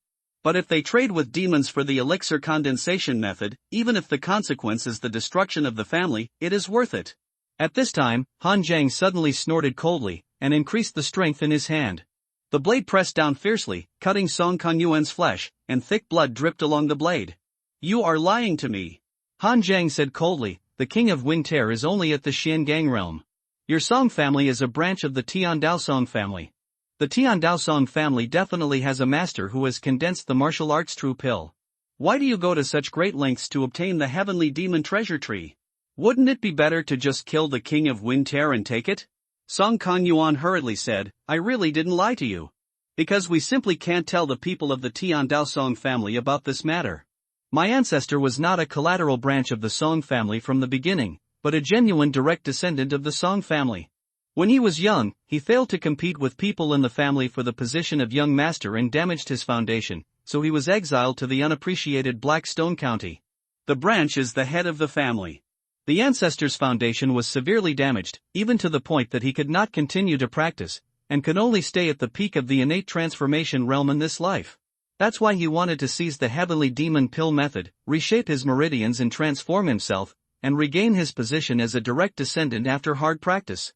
But if they trade with demons for the elixir condensation method, even if the consequence is the destruction of the family, it is worth it. At this time, Han Zhang suddenly snorted coldly, and increased the strength in his hand. The blade pressed down fiercely, cutting Song Kanyuan's flesh, and thick blood dripped along the blade. You are lying to me. Han Zhang said coldly, the king of Winter is only at the Xiangang realm. Your Song family is a branch of the Tiandao Song family. The Tiandao Song family definitely has a master who has condensed the martial arts true pill. Why do you go to such great lengths to obtain the heavenly demon treasure tree? Wouldn't it be better to just kill the king of Winter and take it? Song Kanyuan hurriedly said, I really didn't lie to you. Because we simply can't tell the people of the Tiandao Song family about this matter. My ancestor was not a collateral branch of the Song family from the beginning, but a genuine direct descendant of the Song family. When he was young, he failed to compete with people in the family for the position of young master and damaged his foundation, so he was exiled to the unappreciated Blackstone County. The branch is the head of the family. The ancestor's foundation was severely damaged, even to the point that he could not continue to practice, and could only stay at the peak of the innate transformation realm in this life. That's why he wanted to seize the heavenly demon pill method, reshape his meridians and transform himself, and regain his position as a direct descendant after hard practice.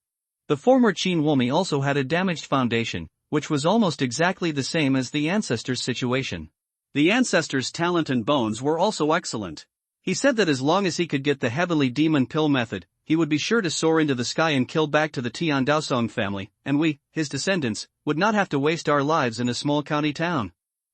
The former Qin Wumi also had a damaged foundation, which was almost exactly the same as the ancestor's situation. The ancestor's talent and bones were also excellent. He said that as long as he could get the heavenly demon pill method, he would be sure to soar into the sky and kill back to the Tiandao Song family, and we, his descendants, would not have to waste our lives in a small county town.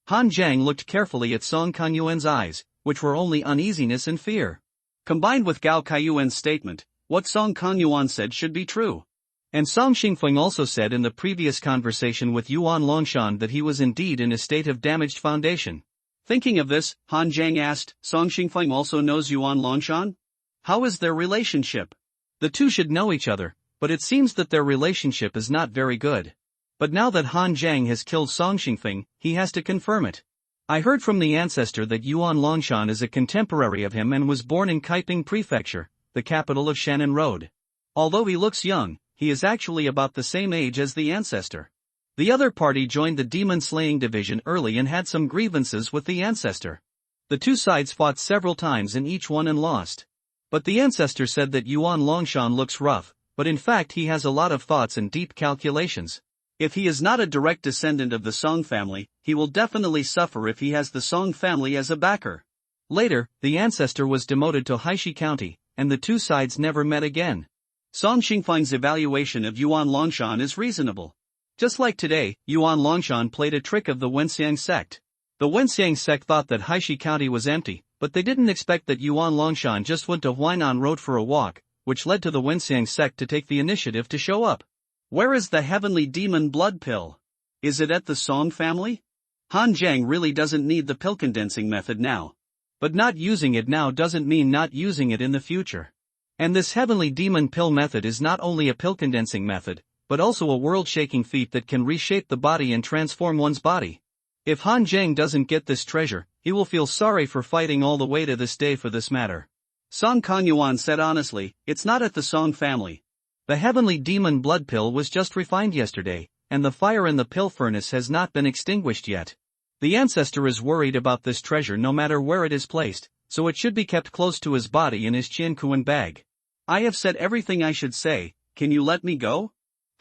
Han Zhang looked carefully at Song Kanyuan's eyes, which were only uneasiness and fear. Combined with Gao Kaiyuan's statement, what Song Kanyuan said should be true. And Song Xingfeng also said in the previous conversation with Yuan Longshan that he was indeed in a state of damaged foundation. Thinking of this, Han Zhang asked, Song Xingfeng also knows Yuan Longshan? How is their relationship? The two should know each other, but it seems that their relationship is not very good. But now that Han Zhang has killed Song Xingfeng, he has to confirm it. I heard from the ancestor that Yuan Longshan is a contemporary of him and was born in Kaiping Prefecture, the capital of Shannon Road. Although he looks young, he is actually about the same age as the ancestor. The other party joined the demon-slaying division early and had some grievances with the ancestor. The two sides fought several times in each one and lost. But the ancestor said that Yuan Longshan looks rough, but in fact he has a lot of thoughts and deep calculations. If he is not a direct descendant of the Song family, he will definitely suffer if he has the Song family as a backer. Later, the ancestor was demoted to Haishi County, and the two sides never met again. Song Xingfeng's evaluation of Yuan Longshan is reasonable. Just like today, Yuan Longshan played a trick of the Wenxiang sect. The Wenxiang sect thought that Haishi County was empty, but they didn't expect that Yuan Longshan just went to Huainan Road for a walk, which led to the Wenxiang sect to take the initiative to show up. Where is the heavenly demon blood pill? Is it at the Song family? Han Zhang really doesn't need the pill condensing method now. But not using it now doesn't mean not using it in the future. And this heavenly demon pill method is not only a pill condensing method, but also a world-shaking feat that can reshape the body and transform one's body. If Han Zhang doesn't get this treasure, he will feel sorry for fighting all the way to this day for this matter. Song Kongyuan said honestly, it's not at the Song family. The heavenly demon blood pill was just refined yesterday, and the fire in the pill furnace has not been extinguished yet. The ancestor is worried about this treasure no matter where it is placed, so it should be kept close to his body in his Qiankuan bag. I have said everything I should say, can you let me go?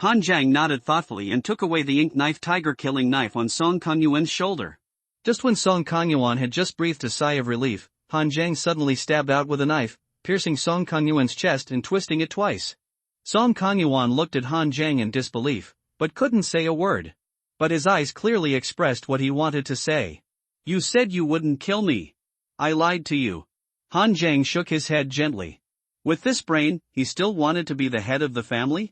Han Zhang nodded thoughtfully and took away the ink knife tiger-killing knife on Song Kongyuan's shoulder. Just when Song Kongyuan had just breathed a sigh of relief, Han Zhang suddenly stabbed out with a knife, piercing Song Kongyuan's chest and twisting it twice. Song Kongyuan looked at Han Zhang in disbelief, but couldn't say a word. But his eyes clearly expressed what he wanted to say. You said you wouldn't kill me. I lied to you. Han Zhang shook his head gently. With this brain, he still wanted to be the head of the family?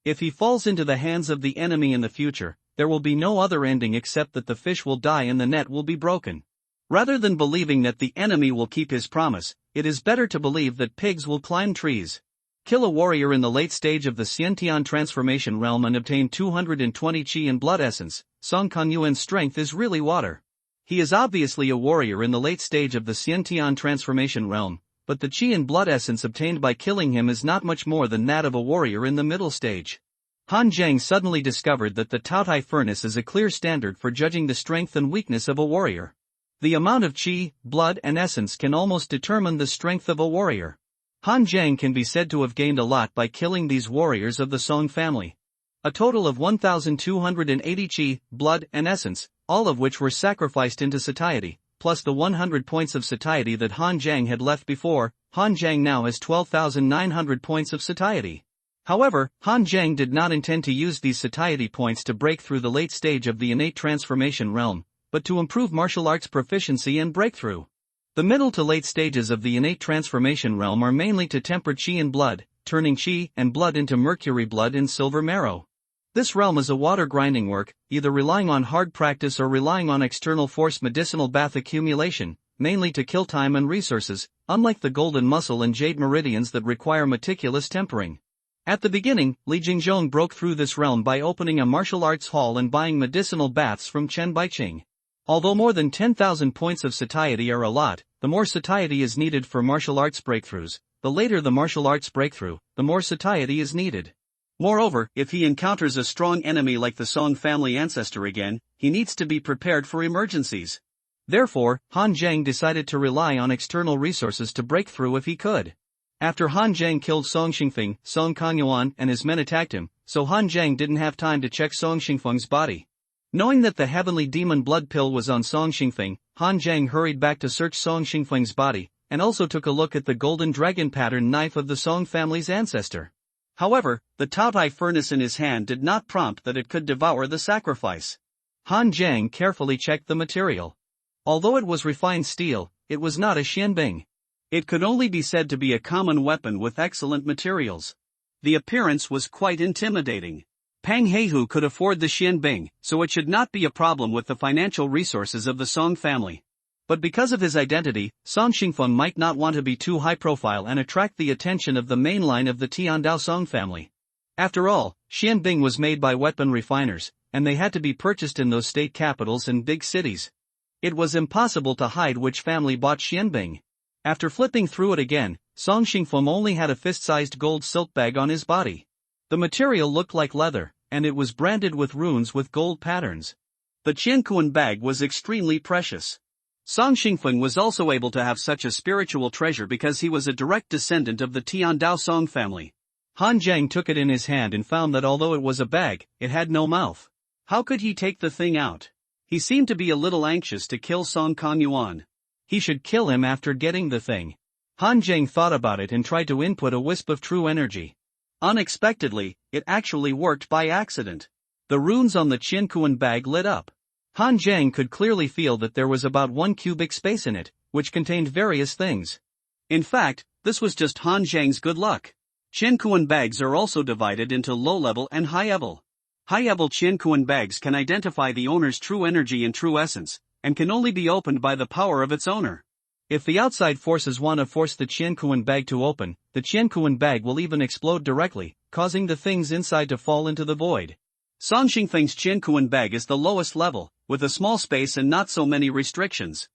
If he falls into the hands of the enemy in the future, there will be no other ending except that the fish will die and the net will be broken. Rather than believing that the enemy will keep his promise, it is better to believe that pigs will climb trees. Kill a warrior in the late stage of the Xiantian transformation realm and obtain 220 qi and blood essence. Song Kongyuan's strength is really water. He is obviously a warrior in the late stage of the Xiantian transformation realm, but the qi and blood essence obtained by killing him is not much more than that of a warrior in the middle stage. Han Zhang suddenly discovered that the Taotai furnace is a clear standard for judging the strength and weakness of a warrior. The amount of qi, blood and essence can almost determine the strength of a warrior. Han Zhang can be said to have gained a lot by killing these warriors of the Song family. A total of 1,280 qi, blood and essence, all of which were sacrificed into satiety, plus the 100 points of satiety that Han Zhang had left before. Han Zhang now has 12,900 points of satiety. However, Han Zhang did not intend to use these satiety points to break through the late stage of the innate transformation realm, but to improve martial arts proficiency and breakthrough. The middle to late stages of the innate transformation realm are mainly to temper qi and blood, turning qi and blood into mercury blood and silver marrow. This realm is a water grinding work, either relying on hard practice or relying on external force medicinal bath accumulation, mainly to kill time and resources, unlike the golden muscle and jade meridians that require meticulous tempering. At the beginning, Li Jingzhong broke through this realm by opening a martial arts hall and buying medicinal baths from Chen Baiqing. Although more than 10,000 points of satiety are a lot, the more satiety is needed for martial arts breakthroughs. The later the martial arts breakthrough, the more satiety is needed. Moreover, if he encounters a strong enemy like the Song family ancestor again, he needs to be prepared for emergencies. Therefore, Han Zhang decided to rely on external resources to break through if he could. After Han Zhang killed Song Xingfeng, Song Kongyuan and his men attacked him, so Han Zhang didn't have time to check Song Xingfeng's body. Knowing that the heavenly demon blood pill was on Song Xingfeng, Han Zhang hurried back to search Song Xingfeng's body, and also took a look at the golden dragon pattern knife of the Song family's ancestor. However, the Taotai furnace in his hand did not prompt that it could devour the sacrifice. Han Zhang carefully checked the material. Although it was refined steel, it was not a xianbing. It could only be said to be a common weapon with excellent materials. The appearance was quite intimidating. Pang Heihu could afford the Xian Bing, so it should not be a problem with the financial resources of the Song family. But because of his identity, Song Xingfeng might not want to be too high profile and attract the attention of the main line of the Tiandao Song family. After all, Xian Bing was made by weapon refiners, and they had to be purchased in those state capitals and big cities. It was impossible to hide which family bought Xian Bing. After flipping through it again, Song Xingfeng only had a fist-sized gold silk bag on his body. The material looked like leather, and it was branded with runes with gold patterns. The Qiankuan bag was extremely precious. Song Xingfeng was also able to have such a spiritual treasure because he was a direct descendant of the Tiandao Song family. Han Zhang took it in his hand and found that although it was a bag, it had no mouth. How could he take the thing out? He seemed to be a little anxious to kill Song Kongyuan. He should kill him after getting the thing. Han Zhang thought about it and tried to input a wisp of true energy. Unexpectedly, it actually worked by accident. The runes on the Qiankuan bag lit up. Han Zhang could clearly feel that there was about 1 cubic space in it, which contained various things. In fact, this was just Han Zhang's good luck. Qiankuan bags are also divided into low-level and high-level. High-level Qiankuan bags can identify the owner's true energy and true essence, and can only be opened by the power of its owner. If the outside forces want to force the Qiankuan bag to open, the Qiankuan bag will even explode directly, causing the things inside to fall into the void. Song Xingfeng's Qiankuan bag is the lowest level, with a small space and not so many restrictions.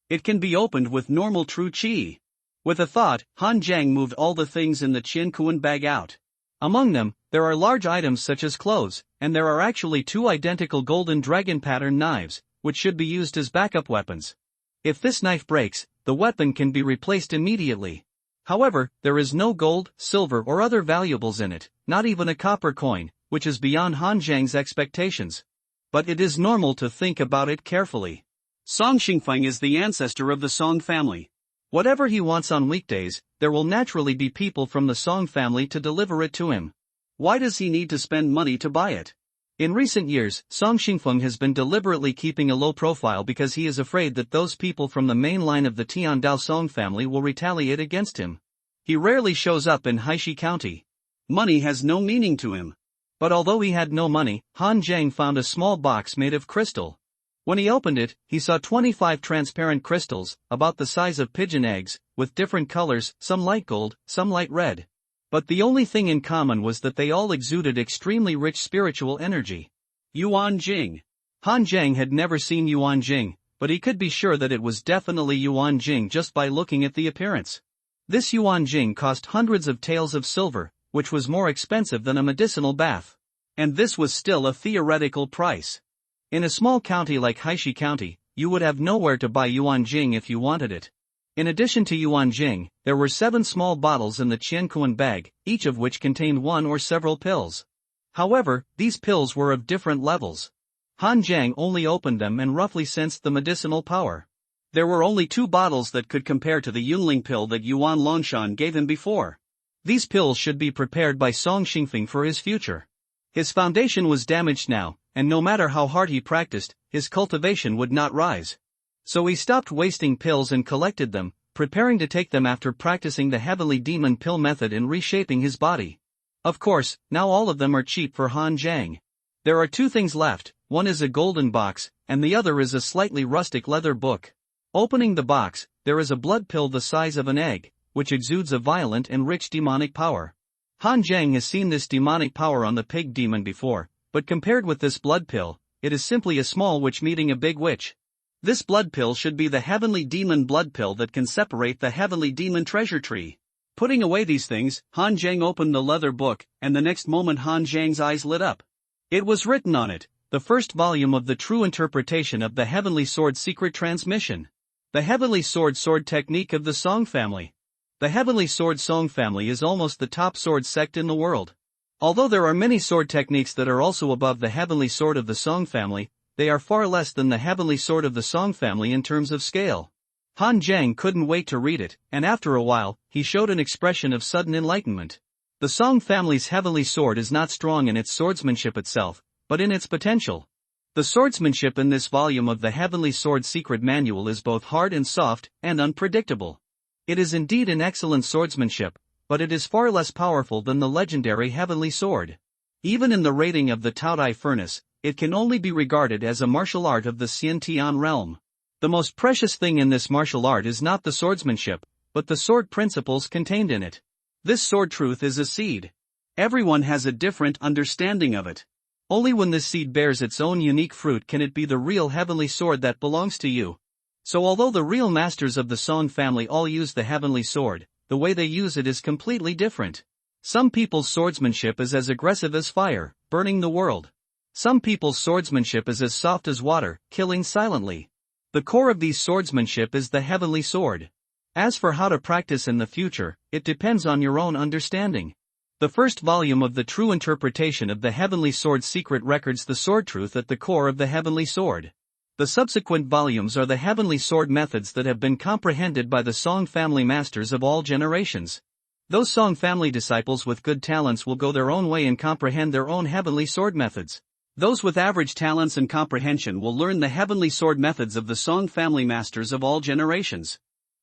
It can be opened with normal true qi. With a thought, Han Zhang moved all the things in the Qiankuan bag out. Among them, there are large items such as clothes, and there are actually 2 identical golden dragon pattern knives, which should be used as backup weapons. If this knife breaks, the weapon can be replaced immediately. However, there is no gold, silver or other valuables in it, not even a copper coin, which is beyond Han Zhang's expectations. But it is normal to think about it carefully. Song Xingfeng is the ancestor of the Song family. Whatever he wants on weekdays, there will naturally be people from the Song family to deliver it to him. Why does he need to spend money to buy it? In recent years, Song Xingfeng has been deliberately keeping a low profile because he is afraid that those people from the main line of the Tiandao Song family will retaliate against him. He rarely shows up in Haishi County. Money has no meaning to him. But although he had no money, Han Zhang found a small box made of crystal. When he opened it, he saw 25 transparent crystals, about the size of pigeon eggs, with different colors, some light gold, some light red. But the only thing in common was that they all exuded extremely rich spiritual energy. Yuan Jing. Han Zhang had never seen Yuan Jing, but he could be sure that it was definitely Yuan Jing just by looking at the appearance. This Yuan Jing cost hundreds of taels of silver, which was more expensive than a medicinal bath. And this was still a theoretical price. In a small county like Haishi County, you would have nowhere to buy Yuan Jing if you wanted it. In addition to Yuan Jing, there were 7 small bottles in the Qiankuan bag, each of which contained 1 or several pills. However, these pills were of different levels. Han Zhang only opened them and roughly sensed the medicinal power. There were only 2 bottles that could compare to the Yunling pill that Yuan Longshan gave him before. These pills should be prepared by Song Xingfeng for his future. His foundation was damaged now, and no matter how hard he practiced, his cultivation would not rise. So he stopped wasting pills and collected them, preparing to take them after practicing the heavenly demon pill method in reshaping his body. Of course, now all of them are cheap for Han Zhang. There are 2 things left, one is a golden box, and the other is a slightly rustic leather book. Opening the box, there is a blood pill the size of an egg, which exudes a violent and rich demonic power. Han Zhang has seen this demonic power on the pig demon before, but compared with this blood pill, it is simply a small witch meeting a big witch. This blood pill should be the heavenly demon blood pill that can separate the heavenly demon treasure tree. Putting away these things, Han Zhang opened the leather book, and the next moment Han Zhang's eyes lit up. It was written on it, the first volume of the true interpretation of the Heavenly Sword secret transmission. The Heavenly Sword technique of the Song family. The Heavenly Sword Song family is almost the top sword sect in the world. Although there are many sword techniques that are also above the Heavenly Sword of the Song family, they are far less than the Heavenly Sword of the Song family in terms of scale. Han Zhang couldn't wait to read it, and after a while, he showed an expression of sudden enlightenment. The Song family's Heavenly Sword is not strong in its swordsmanship itself, but in its potential. The swordsmanship in this volume of the Heavenly Sword Secret Manual is both hard and soft, and unpredictable. It is indeed an excellent swordsmanship, but it is far less powerful than the legendary Heavenly Sword. Even in the rating of the Taodai Furnace, it can only be regarded as a martial art of the Xiantian realm. The most precious thing in this martial art is not the swordsmanship, but the sword principles contained in it. This sword truth is a seed. Everyone has a different understanding of it. Only when this seed bears its own unique fruit can it be the real heavenly sword that belongs to you. So although the real masters of the Song family all use the heavenly sword, the way they use it is completely different. Some people's swordsmanship is as aggressive as fire, burning the world. Some people's swordsmanship is as soft as water, killing silently. The core of these swordsmanship is the heavenly sword. As for how to practice in the future, it depends on your own understanding. The first volume of the true interpretation of the heavenly sword secret records the sword truth at the core of the heavenly sword. The subsequent volumes are the heavenly sword methods that have been comprehended by the Song family masters of all generations. Those Song family disciples with good talents will go their own way and comprehend their own heavenly sword methods. Those with average talents and comprehension will learn the heavenly sword methods of the Song family masters of all generations.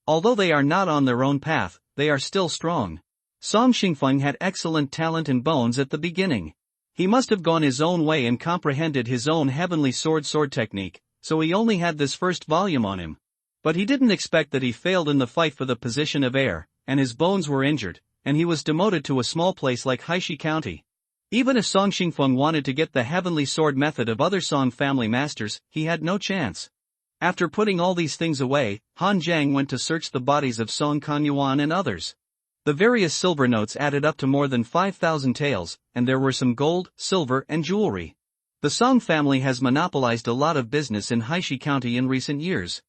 Although they are not on their own path, they are still strong. Song Xingfeng had excellent talent and bones at the beginning. He must have gone his own way and comprehended his own heavenly sword technique, so he only had this first volume on him. But he didn't expect that he failed in the fight for the position of heir, and his bones were injured, and he was demoted to a small place like Haishi County. Even if Song Xingfeng wanted to get the heavenly sword method of other Song family masters, he had no chance. After putting all these things away, Han Jiang went to search the bodies of Song Kanyuan and others. The various silver notes added up to more than 5,000 taels, and there were some gold, silver, and jewelry. The Song family has monopolized a lot of business in Haishi County in recent years.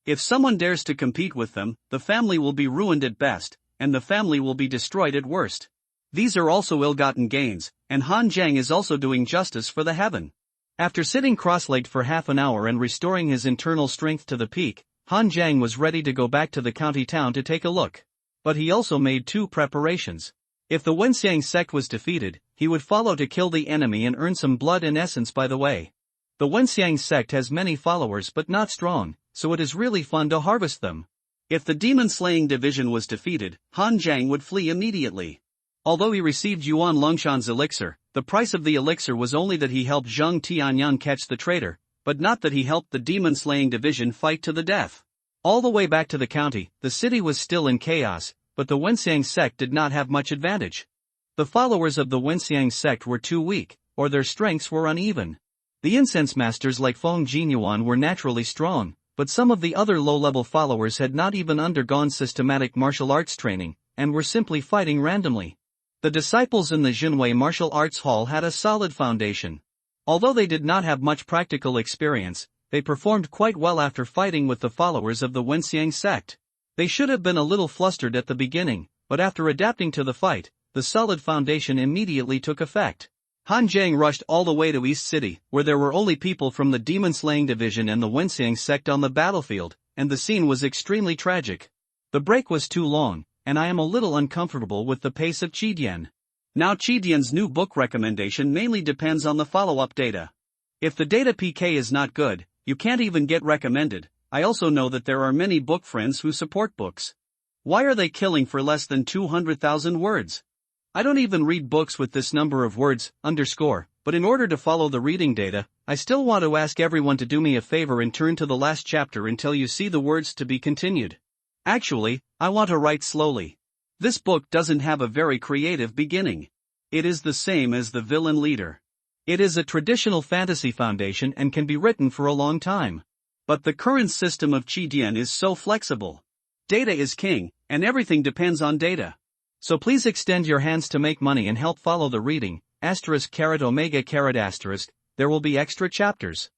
If someone dares to compete with them, the family will be ruined at best, and the family will be destroyed at worst. These are also ill-gotten gains, and Han Jiang is also doing justice for the heaven. After sitting cross-legged for half an hour and restoring his internal strength to the peak, Han Jiang was ready to go back to the county town to take a look. But he also made two preparations. If the Wenxiang sect was defeated, he would follow to kill the enemy and earn some blood and essence by the way. The Wenxiang sect has many followers but not strong, so it is really fun to harvest them. If the demon-slaying division was defeated, Han Jiang would flee immediately. Although he received Yuan Longshan's elixir, the price of the elixir was only that he helped Zheng Tianyang catch the traitor, but not that he helped the demon-slaying division fight to the death. All the way back to the county, the city was still in chaos, but the Wenxiang sect did not have much advantage. The followers of the Wenxiang sect were too weak, or their strengths were uneven. The incense masters like Feng Jinyuan were naturally strong, but some of the other low-level followers had not even undergone systematic martial arts training, and were simply fighting randomly. The disciples in the Junwei Martial Arts Hall had a solid foundation. Although they did not have much practical experience, they performed quite well after fighting with the followers of the Wenxiang sect. They should have been a little flustered at the beginning, but after adapting to the fight, the solid foundation immediately took effect. Han Jiang rushed all the way to East City, where there were only people from the demon-slaying division and the Wenxiang sect on the battlefield, and the scene was extremely tragic. The break was too long, and I am a little uncomfortable with the pace of Qidian. Now Qidian's new book recommendation mainly depends on the follow-up data. If the data PK is not good, you can't even get recommended. I also know that there are many book friends who support books. Why are they killing for less than 200,000 words? I don't even read books with this number of words, but in order to follow the reading data, I still want to ask everyone to do me a favor and turn to the last chapter until you see the words to be continued. Actually, I want to write slowly. This book doesn't have a very creative beginning. It is the same as the villain leader. It is a traditional fantasy foundation and can be written for a long time. But the current system of Qidian is so flexible. Data is king, and everything depends on data. So please extend your hands to make money and help follow the reading, *omega***, there will be extra chapters.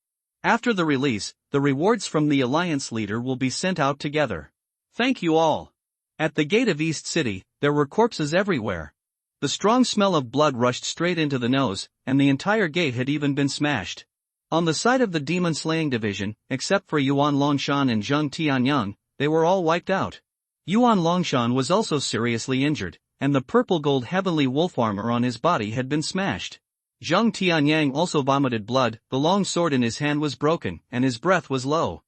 After the release, the rewards from the Alliance leader will be sent out together. Thank you all. At the gate of East City, there were corpses everywhere. The strong smell of blood rushed straight into the nose, and the entire gate had even been smashed. On the side of the demon-slaying division, except for Yuan Longshan and Zheng Tianyang, they were all wiped out. Yuan Longshan was also seriously injured, and the purple-gold heavenly wolf armor on his body had been smashed. Zheng Tianyang also vomited blood, the long sword in his hand was broken, and his breath was low.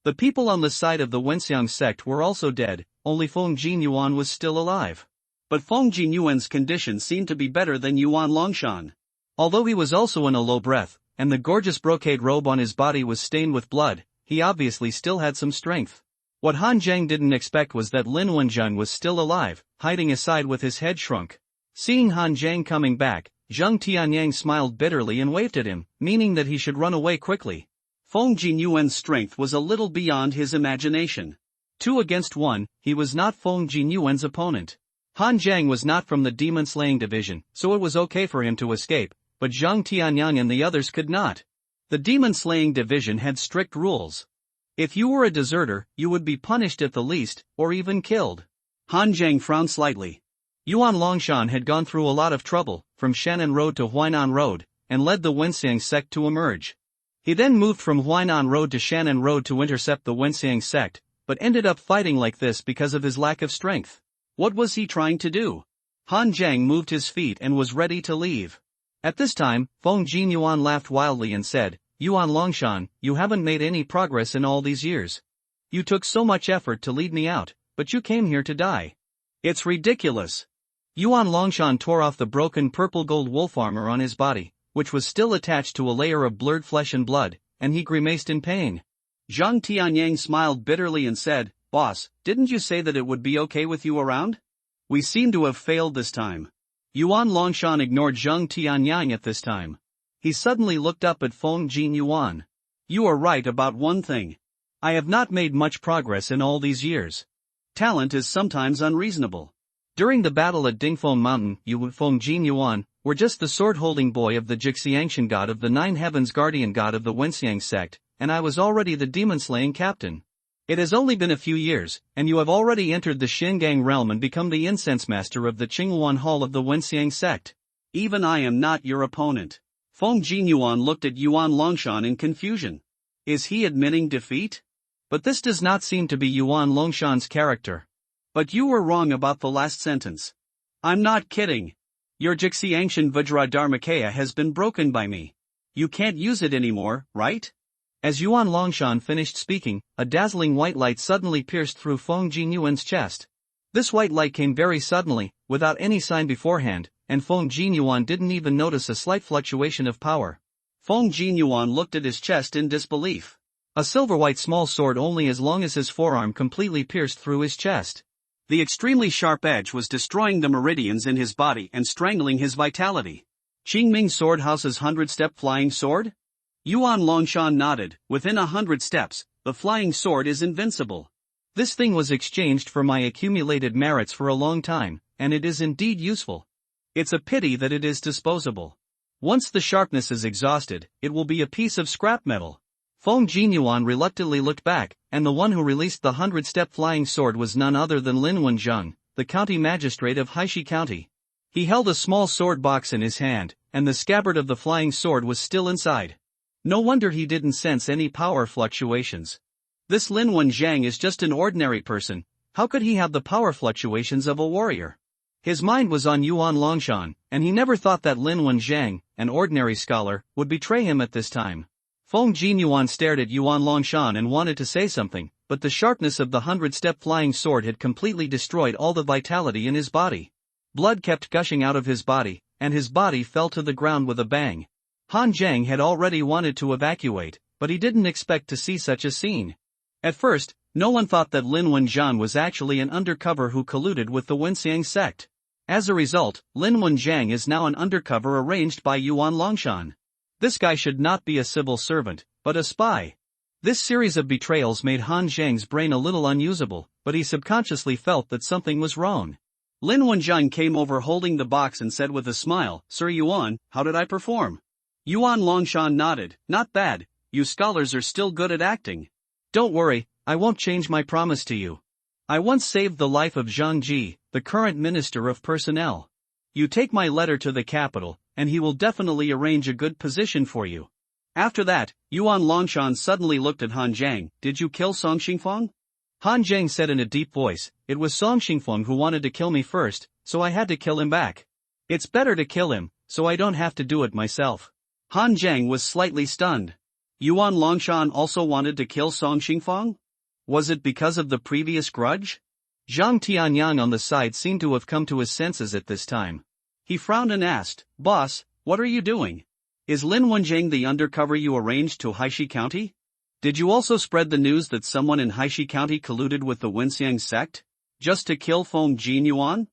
The people on the side of the Wenxiang sect were also dead, only Feng Jinyuan was still alive. But Feng Jinyuan's condition seemed to be better than Yuan Longshan. Although he was also in a low breath, and the gorgeous brocade robe on his body was stained with blood, he obviously still had some strength. What Han Zhang didn't expect was that Lin Wenjun was still alive, hiding aside with his head shrunk. Seeing Han Zhang coming back, Zhang Tianyang smiled bitterly and waved at him, meaning that he should run away quickly. Feng Jinyuan's strength was a little beyond his imagination. 2 against 1, he was not Feng Jinyuan's opponent. Han Zhang was not from the demon-slaying division, so it was okay for him to escape, but Zhang Tianyang and the others could not. The demon-slaying division had strict rules. If you were a deserter, you would be punished at the least, or even killed. Han Zhang frowned slightly. Yuan Longshan had gone through a lot of trouble, from Shannon Road to Huainan Road, and led the Wenxiang sect to emerge. He then moved from Huainan Road to Shannon Road to intercept the Wenxiang sect, but ended up fighting like this because of his lack of strength. What was he trying to do? Han Zhang moved his feet and was ready to leave. At this time, Feng Jinyuan laughed wildly and said, Yuan Longshan, you haven't made any progress in all these years. You took so much effort to lead me out, but you came here to die. It's ridiculous. Yuan Longshan tore off the broken purple-gold wolf armor on his body, which was still attached to a layer of blurred flesh and blood, and he grimaced in pain. Zhang Tianyang smiled bitterly and said, Boss, didn't you say that it would be okay with you around? We seem to have failed this time. Yuan Longshan ignored Zhang Tianyang at this time. He suddenly looked up at Feng Jinyuan. You are right about one thing. I have not made much progress in all these years. Talent is sometimes unreasonable. During the battle at Dingfeng Mountain, you and Feng Jinyuan were just the sword-holding boy of the Jixiangshan god of the Nine Heavens, guardian god of the Wenxiang sect, and I was already the demon-slaying captain. It has only been a few years, and you have already entered the Xingang realm and become the incense master of the Qinghuan hall of the Wenxiang sect. Even I am not your opponent. Feng Jinyuan looked at Yuan Longshan in confusion. Is he admitting defeat? But this does not seem to be Yuan Longshan's character. But you were wrong about the last sentence. I'm not kidding. Your Jixiangshan Vajradharmakaya has been broken by me. You can't use it anymore, right? As Yuan Longshan finished speaking, a dazzling white light suddenly pierced through Feng Jinyuan's chest. This white light came very suddenly, without any sign beforehand, and Feng Jinyuan didn't even notice a slight fluctuation of power. Feng Jinyuan looked at his chest in disbelief. A silver-white small sword only as long as his forearm completely pierced through his chest. The extremely sharp edge was destroying the meridians in his body and strangling his vitality. Qingming Sword House's 100-step flying sword? Yuan Longshan nodded. Within 100 steps, the flying sword is invincible. This thing was exchanged for my accumulated merits for a long time, and it is indeed useful. It's a pity that it is disposable. Once the sharpness is exhausted, it will be a piece of scrap metal. Feng Jinyuan reluctantly looked back, and the one who released the 100-step flying sword was none other than Lin Wenjun, the county magistrate of Haishi County. He held a small sword box in his hand, and the scabbard of the flying sword was still inside. No wonder he didn't sense any power fluctuations. This Lin Wenjiang is just an ordinary person. How could he have the power fluctuations of a warrior? His mind was on Yuan Longshan, and he never thought that Lin Wenjiang, an ordinary scholar, would betray him at this time. Feng Jinyuan stared at Yuan Longshan and wanted to say something, but the sharpness of the 100-step flying sword had completely destroyed all the vitality in his body. Blood kept gushing out of his body, and his body fell to the ground with a bang. Han Zhang had already wanted to evacuate, but he didn't expect to see such a scene. At first, no one thought that Lin Wenjiang was actually an undercover who colluded with the Wenxiang sect. As a result, Lin Wenjiang is now an undercover arranged by Yuan Longshan. This guy should not be a civil servant, but a spy. This series of betrayals made Han Zhang's brain a little unusable, but he subconsciously felt that something was wrong. Lin Wenjiang came over holding the box and said with a smile, Sir Yuan, how did I perform? Yuan Longshan nodded. Not bad, you scholars are still good at acting. Don't worry, I won't change my promise to you. I once saved the life of Zhang Ji, the current Minister of Personnel. You take my letter to the capital, and he will definitely arrange a good position for you. After that, Yuan Longshan suddenly looked at Han Zhang. Did you kill Song Xingfeng? Han Zhang said in a deep voice, it was Song Xingfeng who wanted to kill me first, so I had to kill him back. It's better to kill him, so I don't have to do it myself. Han Zhang was slightly stunned. Yuan Longshan also wanted to kill Song Xingfeng? Was it because of the previous grudge? Zhang Tianyang on the side seemed to have come to his senses at this time. He frowned and asked, "Boss, what are you doing? Is Lin Wenjing the undercover you arranged to Haishi County? Did you also spread the news that someone in Haishi County colluded with the Wenxiang sect? Just to kill Feng Jinyuan?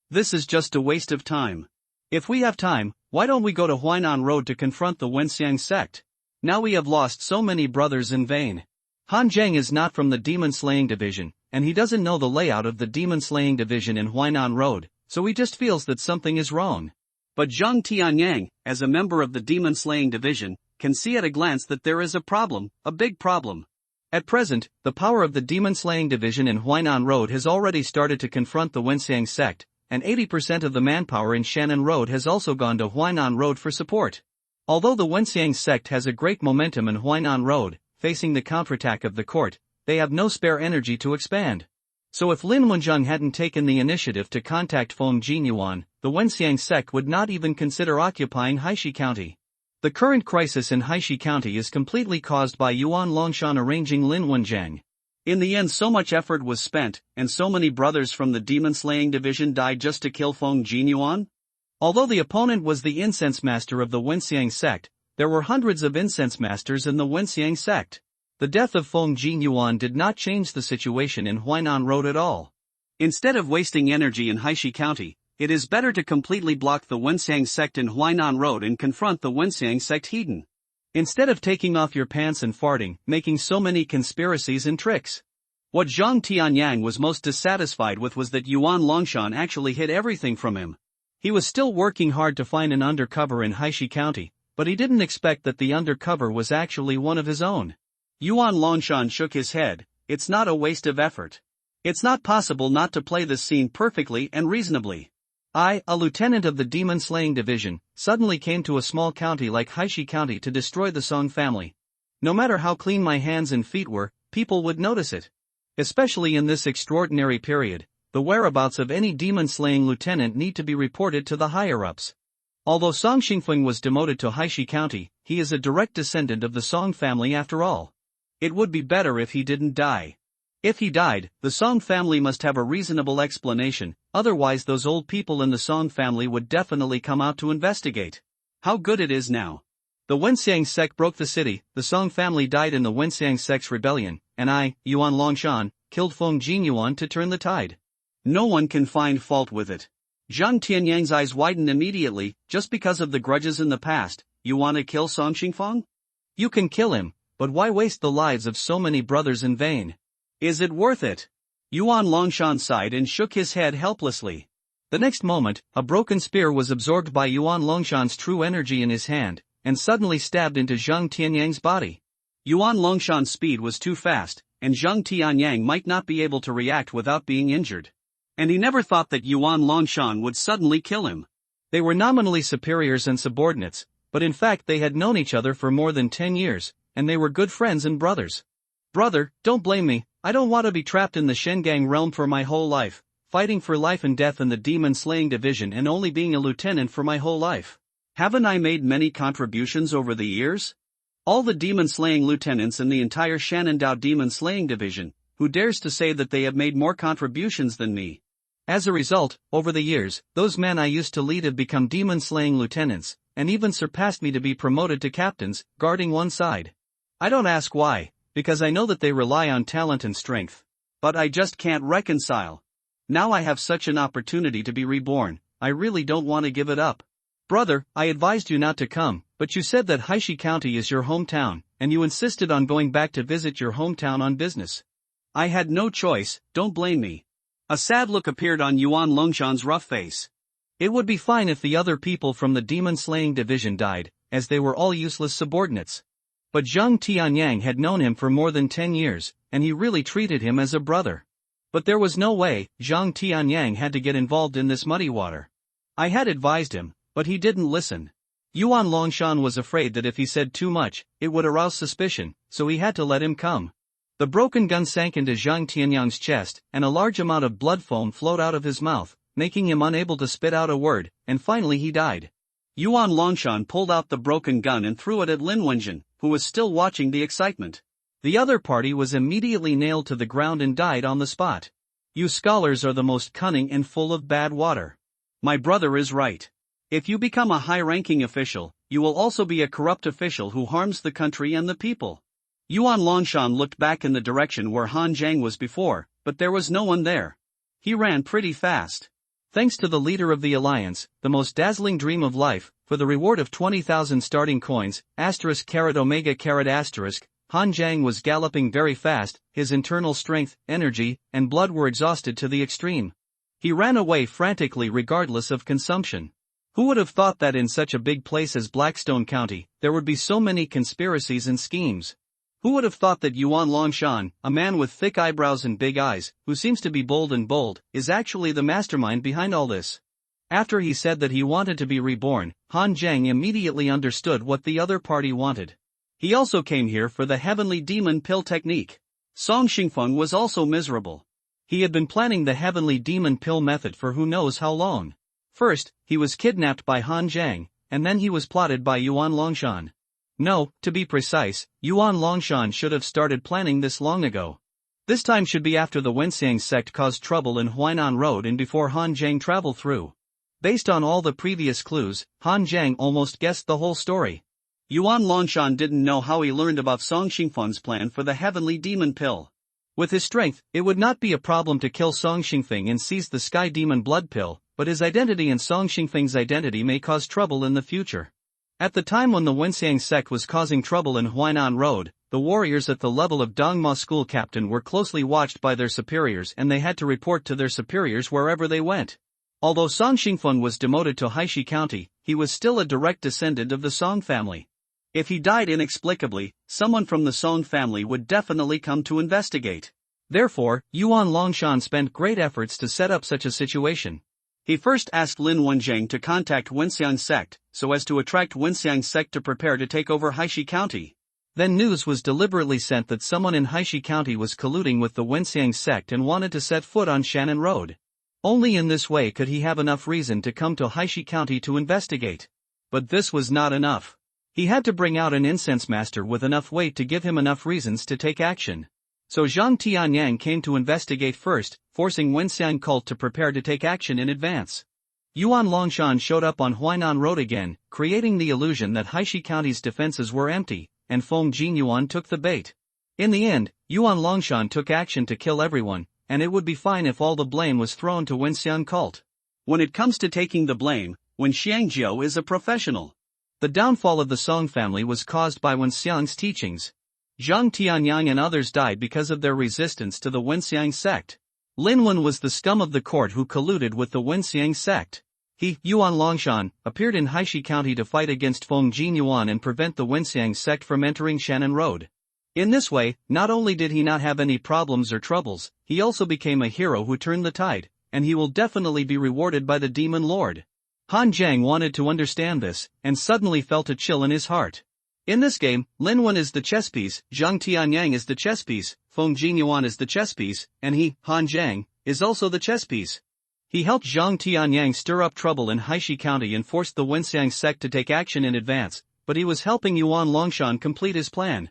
This is just a waste of time. If we have time, why don't we go to Huainan Road to confront the Wenxiang sect? Now we have lost so many brothers in vain." Han Zheng is not from the demon-slaying division, and he doesn't know the layout of the demon-slaying division in Huainan Road, so he just feels that something is wrong. But Zhang Tianyang, as a member of the demon-slaying division, can see at a glance that there is a problem, a big problem. At present, the power of the demon-slaying division in Huainan Road has already started to confront the Wenxiang sect, and 80% of the manpower in Shannon Road has also gone to Huainan Road for support. Although the Wenxiang sect has a great momentum in Huainan Road, facing the counterattack of the court, they have no spare energy to expand. So if Lin Wenjing hadn't taken the initiative to contact Feng Jinyuan, the Wenxiang sect would not even consider occupying Haishi County. The current crisis in Haishi County is completely caused by Yuan Longshan arranging Lin Wenjing. In the end, so much effort was spent, and so many brothers from the demon-slaying division died just to kill Feng Jinyuan? Although the opponent was the incense master of the Wenxiang sect, there were hundreds of incense masters in the Wenxiang sect. The death of Feng Jinyuan did not change the situation in Huainan Road at all. Instead of wasting energy in Haishi County, it is better to completely block the Wenxiang sect in Huainan Road and confront the Wenxiang sect hidden. Instead of taking off your pants and farting, making so many conspiracies and tricks. What Zhang Tianyang was most dissatisfied with was that Yuan Longshan actually hid everything from him. He was still working hard to find an undercover in Haishi County, but he didn't expect that the undercover was actually one of his own. Yuan Longshan shook his head. "It's not a waste of effort. It's not possible not to play this scene perfectly and reasonably. I, a lieutenant of the demon-slaying division, suddenly came to a small county like Haishi County to destroy the Song family. No matter how clean my hands and feet were, people would notice it. Especially in this extraordinary period, the whereabouts of any demon-slaying lieutenant need to be reported to the higher-ups. Although Song Xingfeng was demoted to Haishi County, he is a direct descendant of the Song family after all. It would be better if he didn't die. If he died, the Song family must have a reasonable explanation, otherwise those old people in the Song family would definitely come out to investigate. How good it is now. The Wenxiang sect broke the city, the Song family died in the Wenxiang sect's rebellion, and I, Yuan Longshan, killed Feng Jinyuan to turn the tide. No one can find fault with it." Zhang Tianyang's eyes widened immediately. "Just because of the grudges in the past, you want to kill Song Xingfeng? You can kill him, but why waste the lives of so many brothers in vain? Is it worth it?" Yuan Longshan sighed and shook his head helplessly. The next moment, a broken spear was absorbed by Yuan Longshan's true energy in his hand, and suddenly stabbed into Zhang Tianyang's body. Yuan Longshan's speed was too fast, and Zhang Tianyang might not be able to react without being injured. And he never thought that Yuan Longshan would suddenly kill him. They were nominally superiors and subordinates, but in fact they had known each other for more than 10 years, and they were good friends and brothers. "Brother, don't blame me, I don't want to be trapped in the Shengang realm for my whole life, fighting for life and death in the demon-slaying division and only being a lieutenant for my whole life. Haven't I made many contributions over the years? All the demon-slaying lieutenants in the entire Shenandoah demon-slaying division, who dares to say that they have made more contributions than me? As a result, over the years, those men I used to lead have become demon-slaying lieutenants, and even surpassed me to be promoted to captains, guarding one side. I don't ask why, because I know that they rely on talent and strength. But I just can't reconcile. Now I have such an opportunity to be reborn, I really don't want to give it up. Brother, I advised you not to come, but you said that Haishi County is your hometown, and you insisted on going back to visit your hometown on business. I had no choice, don't blame me." A sad look appeared on Yuan Longshan's rough face. It would be fine if the other people from the demon-slaying division died, as they were all useless subordinates. But Zhang Tianyang had known him for more than 10 years, and he really treated him as a brother. But there was no way, Zhang Tianyang had to get involved in this muddy water. I had advised him, but he didn't listen. Yuan Longshan was afraid that if he said too much, it would arouse suspicion, so he had to let him come. The broken gun sank into Zhang Tianyang's chest, and a large amount of blood foam flowed out of his mouth, making him unable to spit out a word, and finally he died. Yuan Longshan pulled out the broken gun and threw it at Lin Wenjing, who was still watching the excitement. The other party was immediately nailed to the ground and died on the spot. You scholars are the most cunning and full of bad water. My brother is right. If you become a high-ranking official, you will also be a corrupt official who harms the country and the people. Yuan Longshan looked back in the direction where Han Zhang was before, but there was no one there. He ran pretty fast. Thanks to the leader of the alliance, the most dazzling dream of life, for the reward of 20,000 starting coins, *omega ***, Han Zhang was galloping very fast, his internal strength, energy, and blood were exhausted to the extreme. He ran away frantically regardless of consumption. Who would have thought that in such a big place as Blackstone County, there would be so many conspiracies and schemes? Who would have thought that Yuan Longshan, a man with thick eyebrows and big eyes, who seems to be bold, is actually the mastermind behind all this? After he said that he wanted to be reborn, Han Zhang immediately understood what the other party wanted. He also came here for the heavenly demon pill technique. Song Xingfeng was also miserable. He had been planning the heavenly demon pill method for who knows how long. First, he was kidnapped by Han Zhang, and then he was plotted by Yuan Longshan. No, to be precise, Yuan Longshan should have started planning this long ago. This time should be after the Wenxiang sect caused trouble in Huainan Road and before Han Zhang traveled through. Based on all the previous clues, Han Zhang almost guessed the whole story. Yuan Longshan didn't know how he learned about Song Xingfeng's plan for the heavenly demon pill. With his strength, it would not be a problem to kill Song Xingfeng and seize the sky demon blood pill, but his identity and Song Xingfeng's identity may cause trouble in the future. At the time when the Wenxiang sect was causing trouble in Huainan Road, the warriors at the level of Dongma school captain were closely watched by their superiors and they had to report to their superiors wherever they went. Although Song Xingfeng was demoted to Haishi County, he was still a direct descendant of the Song family. If he died inexplicably, someone from the Song family would definitely come to investigate. Therefore, Yuan Longshan spent great efforts to set up such a situation. He first asked Lin Wenjiang to contact Wenxiang sect, so as to attract Wenxiang sect to prepare to take over Haishi County. Then news was deliberately sent that someone in Haishi County was colluding with the Wenxiang sect and wanted to set foot on Shannon Road. Only in this way could he have enough reason to come to Haishi County to investigate. But this was not enough. He had to bring out an incense master with enough weight to give him enough reasons to take action. So Zhang Tianyang came to investigate first, forcing Wenxiang cult to prepare to take action in advance. Yuan Longshan showed up on Huainan Road again, creating the illusion that Haishi County's defenses were empty, and Feng Jinyuan took the bait. In the end, Yuan Longshan took action to kill everyone, and it would be fine if all the blame was thrown to Wenxiang cult. When it comes to taking the blame, Wen Xiangjiu is a professional. The downfall of the Song family was caused by Wenxiang's teachings. Zhang Tianyang and others died because of their resistance to the Wenxiang sect. Lin Wen was the scum of the court who colluded with the Wenxiang sect. He, Yuan Longshan, appeared in Haishi County to fight against Feng Jinyuan and prevent the Wenxiang sect from entering Shannon Road. In this way, not only did he not have any problems or troubles, he also became a hero who turned the tide, and he will definitely be rewarded by the Demon Lord. Han Zhang wanted to understand this, and suddenly felt a chill in his heart. In this game, Lin Wen is the chess piece, Zhang Tianyang is the chess piece, Feng Jinyuan is the chess piece, and he, Han Zhang, is also the chess piece. He helped Zhang Tianyang stir up trouble in Haishi County and forced the Wenxiang sect to take action in advance, but he was helping Yuan Longshan complete his plan.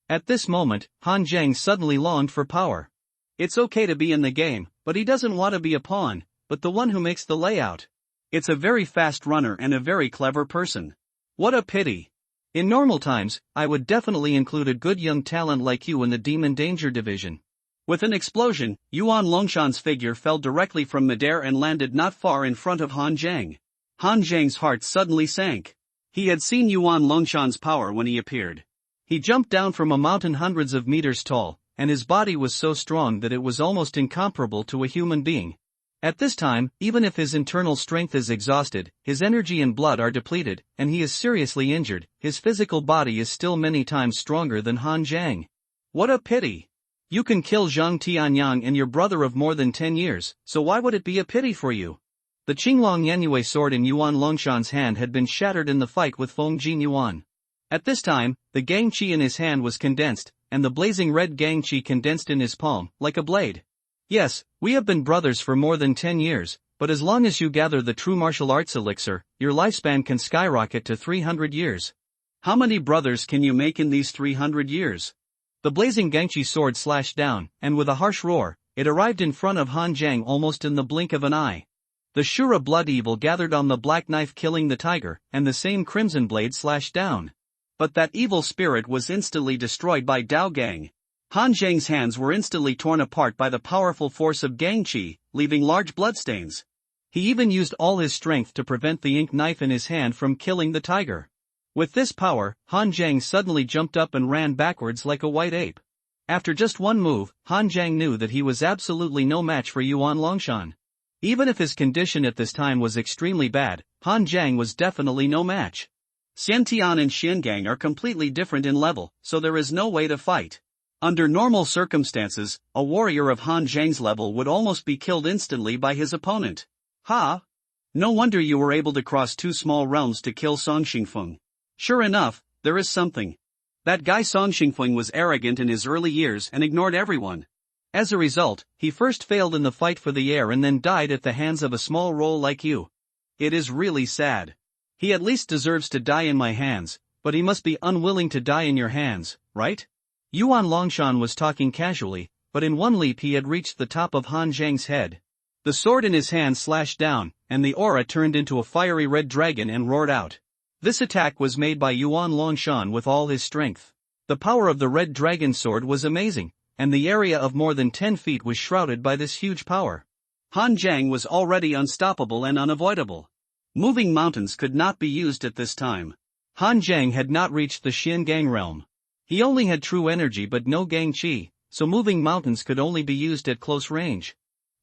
At this moment, Han Zhang suddenly longed for power. It's okay to be in the game, but he doesn't want to be a pawn, but the one who makes the layout. It's a very fast runner and a very clever person. What a pity. In normal times, I would definitely include a good young talent like you in the Demon Danger division. With an explosion, Yuan Longshan's figure fell directly from midair and landed not far in front of Han Zhang. Han Zhang's heart suddenly sank. He had seen Yuan Longshan's power when he appeared. He jumped down from a mountain hundreds of meters tall, and his body was so strong that it was almost incomparable to a human being. At this time, even if his internal strength is exhausted, his energy and blood are depleted, and he is seriously injured, his physical body is still many times stronger than Han Zhang. What a pity! You can kill Zhang Tianyang and your brother of more than 10 years, so why would it be a pity for you? The Qinglong Yanyue sword in Yuan Longshan's hand had been shattered in the fight with Feng Jinyuan. At this time, the Gangqi in his hand was condensed, and the blazing red Gangqi condensed in his palm, like a blade. Yes, we have been brothers for more than 10 years, but as long as you gather the true martial arts elixir, your lifespan can skyrocket to 300 years. How many brothers can you make in these 300 years? The blazing Gangqi sword slashed down, and with a harsh roar, It arrived in front of Han Jiang almost in the blink of an eye. The Shura blood evil gathered on the black knife killing the tiger, and the same crimson blade slashed down. But that evil spirit was instantly destroyed by Dao Gang. Han Jiang's hands were instantly torn apart by the powerful force of Gang Qi, leaving large bloodstains. He even used all his strength to prevent the ink knife in his hand from killing the tiger. With this power, Han Jiang suddenly jumped up and ran backwards like a white ape. After just one move, Han Jiang knew that he was absolutely no match for Yuan Longshan. Even if his condition at this time was extremely bad, Han Jiang was definitely no match. Xiantian and Xiangang are completely different in level, so there is no way to fight. Under normal circumstances, a warrior of Han Jiang's level would almost be killed instantly by his opponent. Ha! No wonder you were able to cross two small realms to kill Song Xingfeng. Sure enough, there is something. That guy Song Xingfeng was arrogant in his early years and ignored everyone. As a result, he first failed in the fight for the heir and then died at the hands of a small role like you. It is really sad. He at least deserves to die in my hands, but he must be unwilling to die in your hands, right? Yuan Longshan was talking casually, but in one leap he had reached the top of Han Jiang's head. The sword in his hand slashed down, and the aura turned into a fiery red dragon and roared out. This attack was made by Yuan Longshan with all his strength. The power of the red dragon sword was amazing, and the area of more than 10 feet was shrouded by this huge power. Han Jiang was already unstoppable and unavoidable. Moving mountains could not be used at this time. Han Jiang had not reached the Xiangang realm. He only had true energy but no Gang Qi, so moving mountains could only be used at close range.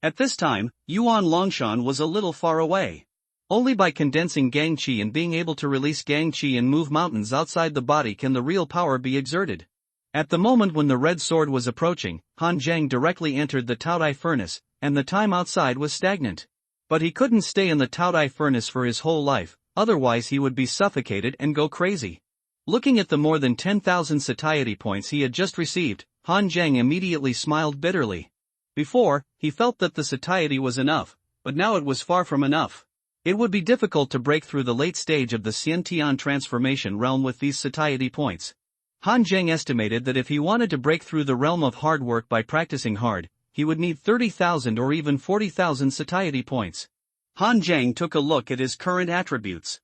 At this time, Yuan Longshan was a little far away. Only by condensing Gang Qi and being able to release Gang Qi and move mountains outside the body can the real power be exerted. At the moment when the red sword was approaching, Han Jiang directly entered the Taodai furnace, and the time outside was stagnant. But he couldn't stay in the Taodai furnace for his whole life, otherwise he would be suffocated and go crazy. Looking at the more than 10,000 satiety points he had just received, Han Jiang immediately smiled bitterly. Before, he felt that the satiety was enough, but now it was far from enough. It would be difficult to break through the late stage of the Xiantian transformation realm with these satiety points. Han Jiang estimated that if he wanted to break through the realm of hard work by practicing hard, he would need 30,000 or even 40,000 satiety points. Han Jiang took a look at his current attributes.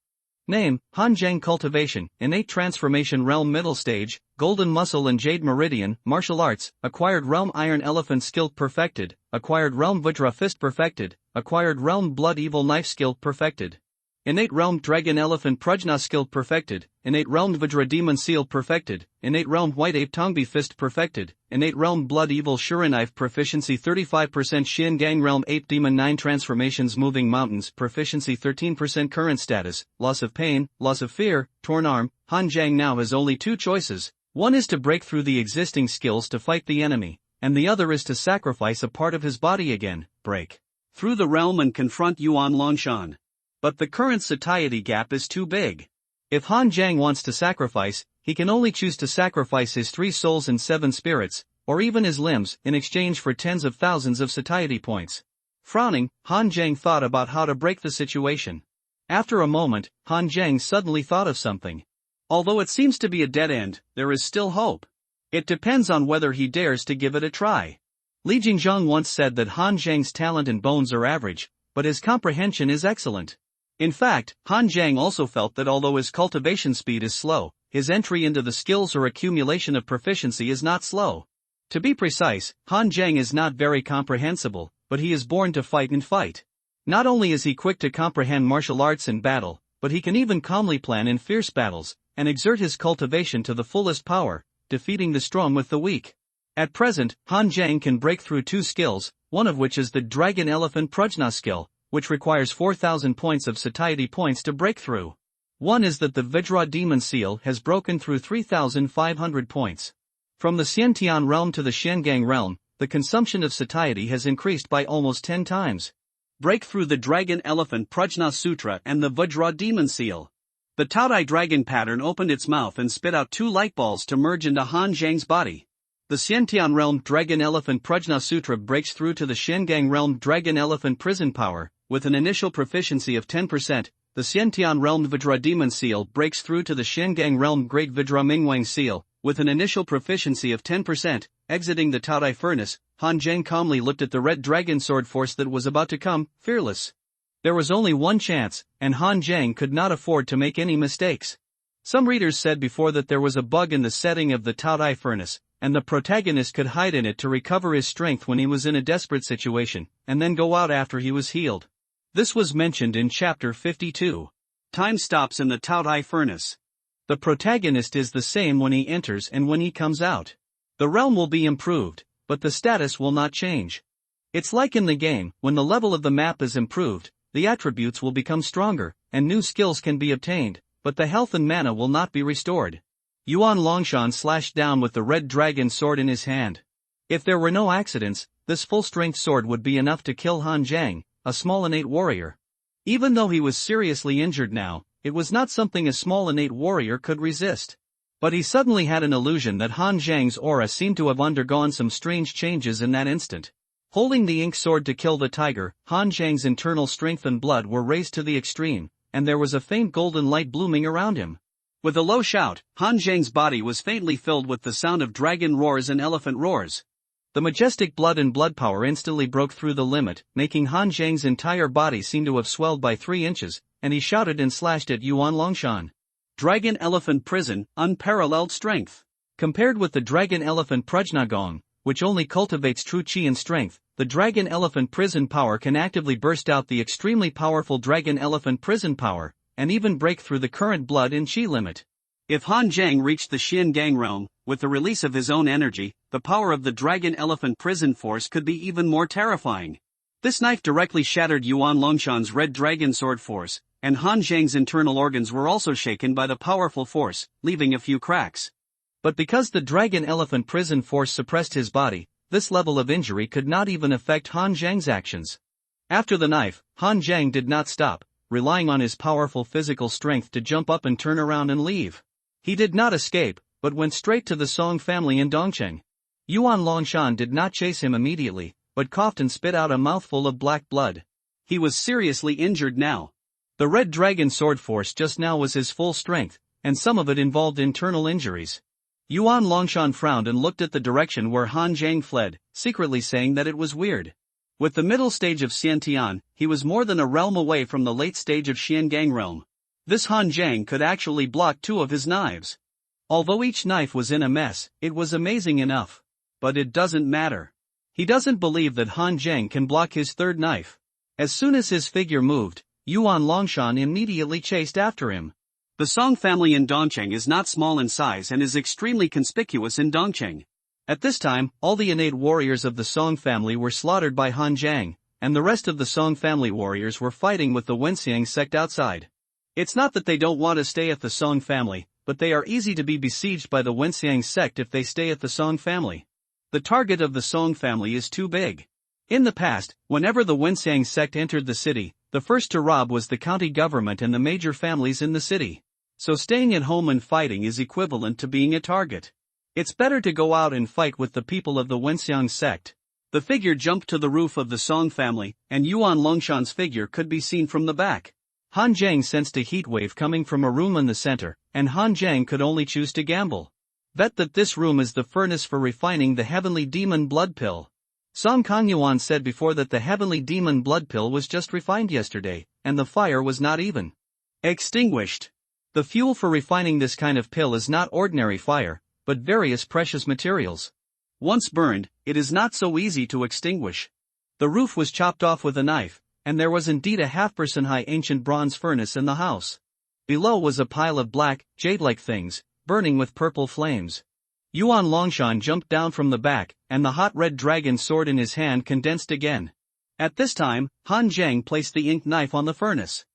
Name, Han Jiang Cultivation, Innate Transformation Realm Middle Stage, Golden Muscle and Jade Meridian, Martial Arts, Acquired Realm Iron Elephant Skill Perfected, Acquired Realm Vajra Fist Perfected, Acquired Realm Blood Evil Knife Skill Perfected. Innate Realm Dragon Elephant Prajna Skill Perfected, Innate Realm Vajra Demon Seal Perfected, Innate Realm White Ape Tongbi Fist Perfected, Innate Realm Blood Evil Shura Knife Proficiency 35% Xiangang Realm Ape Demon 9 Transformations Moving Mountains Proficiency 13% Current Status, Loss of Pain, Loss of Fear, Torn Arm. Han Jiang now has only two choices. One is to break through the existing skills to fight the enemy, and the other is to sacrifice a part of his body again, break through the realm and confront Yuan Longshan. But the current satiety gap is too big. If Han Jiang wants to sacrifice, he can only choose to sacrifice his 3 souls and 7 spirits, or even his limbs, in exchange for tens of thousands of satiety points. Frowning, Han Jiang thought about how to break the situation. After a moment, Han Jiang suddenly thought of something. Although it seems to be a dead end, there is still hope. It depends on whether he dares to give it a try. Li Jingzhong once said that Han Jiang's talent and bones are average, but his comprehension is excellent. In fact, Han Jiang also felt that although his cultivation speed is slow, his entry into the skills or accumulation of proficiency is not slow. To be precise, Han Jiang is not very comprehensible, but he is born to fight and fight. Not only is he quick to comprehend martial arts in battle, but he can even calmly plan in fierce battles, and exert his cultivation to the fullest power, defeating the strong with the weak. At present, Han Jiang can break through 2 skills, one of which is the Dragon Elephant Prajna skill, which requires 4,000 points of satiety points to break through. One is that the Vajra Demon Seal has broken through 3,500 points. From the Xiantian realm to the Xiangang realm, the consumption of satiety has increased by almost 10 times. Break through the Dragon Elephant Prajna Sutra and the Vajra Demon Seal. The Taodai dragon pattern opened its mouth and spit out 2 light balls to merge into Han Jiang's body. The Xiantian realm Dragon Elephant Prajna Sutra breaks through to the Xiangang realm Dragon Elephant Prison Power, with an initial proficiency of 10%, the Xiantian realm Vajra Demon Seal breaks through to the Xiangang realm Great Vajra Mingwang Seal, with an initial proficiency of 10%, exiting the Taodai furnace, Han Zheng calmly looked at the red dragon sword force that was about to come, fearless. There was only one chance, and Han Zheng could not afford to make any mistakes. Some readers said before that there was a bug in the setting of the Taodai furnace, and the protagonist could hide in it to recover his strength when he was in a desperate situation, and then go out after he was healed. This was mentioned in chapter 52. Time stops in the Taodai furnace. The protagonist is the same when he enters and when he comes out. The realm will be improved, but the status will not change. It's like in the game, when the level of the map is improved, the attributes will become stronger, and new skills can be obtained, but the health and mana will not be restored. Yuan Longshan slashed down with the red dragon sword in his hand. If there were no accidents, this full-strength sword would be enough to kill Han Zheng, a small innate warrior. Even though he was seriously injured now, it was not something a small innate warrior could resist. But he suddenly had an illusion that Han Zheng's aura seemed to have undergone some strange changes in that instant. Holding the ink sword to kill the tiger, Han Zheng's internal strength and blood were raised to the extreme, and there was a faint golden light blooming around him. With a low shout, Han Zheng's body was faintly filled with the sound of dragon roars and elephant roars. The majestic blood and blood power instantly broke through the limit, making Han Zheng's entire body seem to have swelled by 3 inches, and he shouted and slashed at Yuan Longshan. Dragon Elephant Prison, unparalleled strength. Compared with the Dragon Elephant Prajnagong, which only cultivates true chi and strength, the Dragon Elephant Prison power can actively burst out the extremely powerful Dragon Elephant Prison power, and even break through the current blood and chi limit. If Han Zheng reached the Xiangang realm, with the release of his own energy, the power of the Dragon Elephant Prison force could be even more terrifying. This knife directly shattered Yuan Longshan's red dragon sword force, and Han Zheng's internal organs were also shaken by the powerful force, leaving a few cracks. But because the Dragon Elephant Prison force suppressed his body, this level of injury could not even affect Han Zheng's actions. After the knife, Han Zheng did not stop, relying on his powerful physical strength to jump up and turn around and leave. He did not escape, but went straight to the Song family in Dongcheng. Yuan Longshan did not chase him immediately, but coughed and spit out a mouthful of black blood. He was seriously injured now. The red dragon sword force just now was his full strength, and some of it involved internal injuries. Yuan Longshan frowned and looked at the direction where Han Zheng fled, secretly saying that it was weird. With the middle stage of Xiantian, he was more than a realm away from the late stage of Xiangang realm. This Han Zheng could actually block 2 of his knives. Although each knife was in a mess, it was amazing enough. But it doesn't matter. He doesn't believe that Han Zheng can block his 3rd knife. As soon as his figure moved, Yuan Longshan immediately chased after him. The Song family in Dongcheng is not small in size and is extremely conspicuous in Dongcheng. At this time, all the innate warriors of the Song family were slaughtered by Han Zheng, and the rest of the Song family warriors were fighting with the Wenxiang sect outside. It's not that they don't want to stay at the Song family, but they are easy to be besieged by the Wenxiang sect if they stay at the Song family. The target of the Song family is too big. In the past, whenever the Wenxiang sect entered the city, the first to rob was the county government and the major families in the city. So staying at home and fighting is equivalent to being a target. It's better to go out and fight with the people of the Wenxiang sect. The figure jumped to the roof of the Song family, and Yuan Longshan's figure could be seen from the back. Han Zheng sensed a heat wave coming from a room in the center, and Han Zheng could only choose to gamble. Bet that this room is the furnace for refining the heavenly demon blood pill. Song Kangyuan said before that the heavenly demon blood pill was just refined yesterday, and the fire was not even extinguished. The fuel for refining this kind of pill is not ordinary fire, but various precious materials. Once burned, it is not so easy to extinguish. The roof was chopped off with a knife, and there was indeed a half-person high ancient bronze furnace in the house. Below was a pile of black, jade-like things, burning with purple flames. Yuan Longshan jumped down from the back, and the hot red dragon sword in his hand condensed again. At this time, Han Zheng placed the ink knife on the furnace.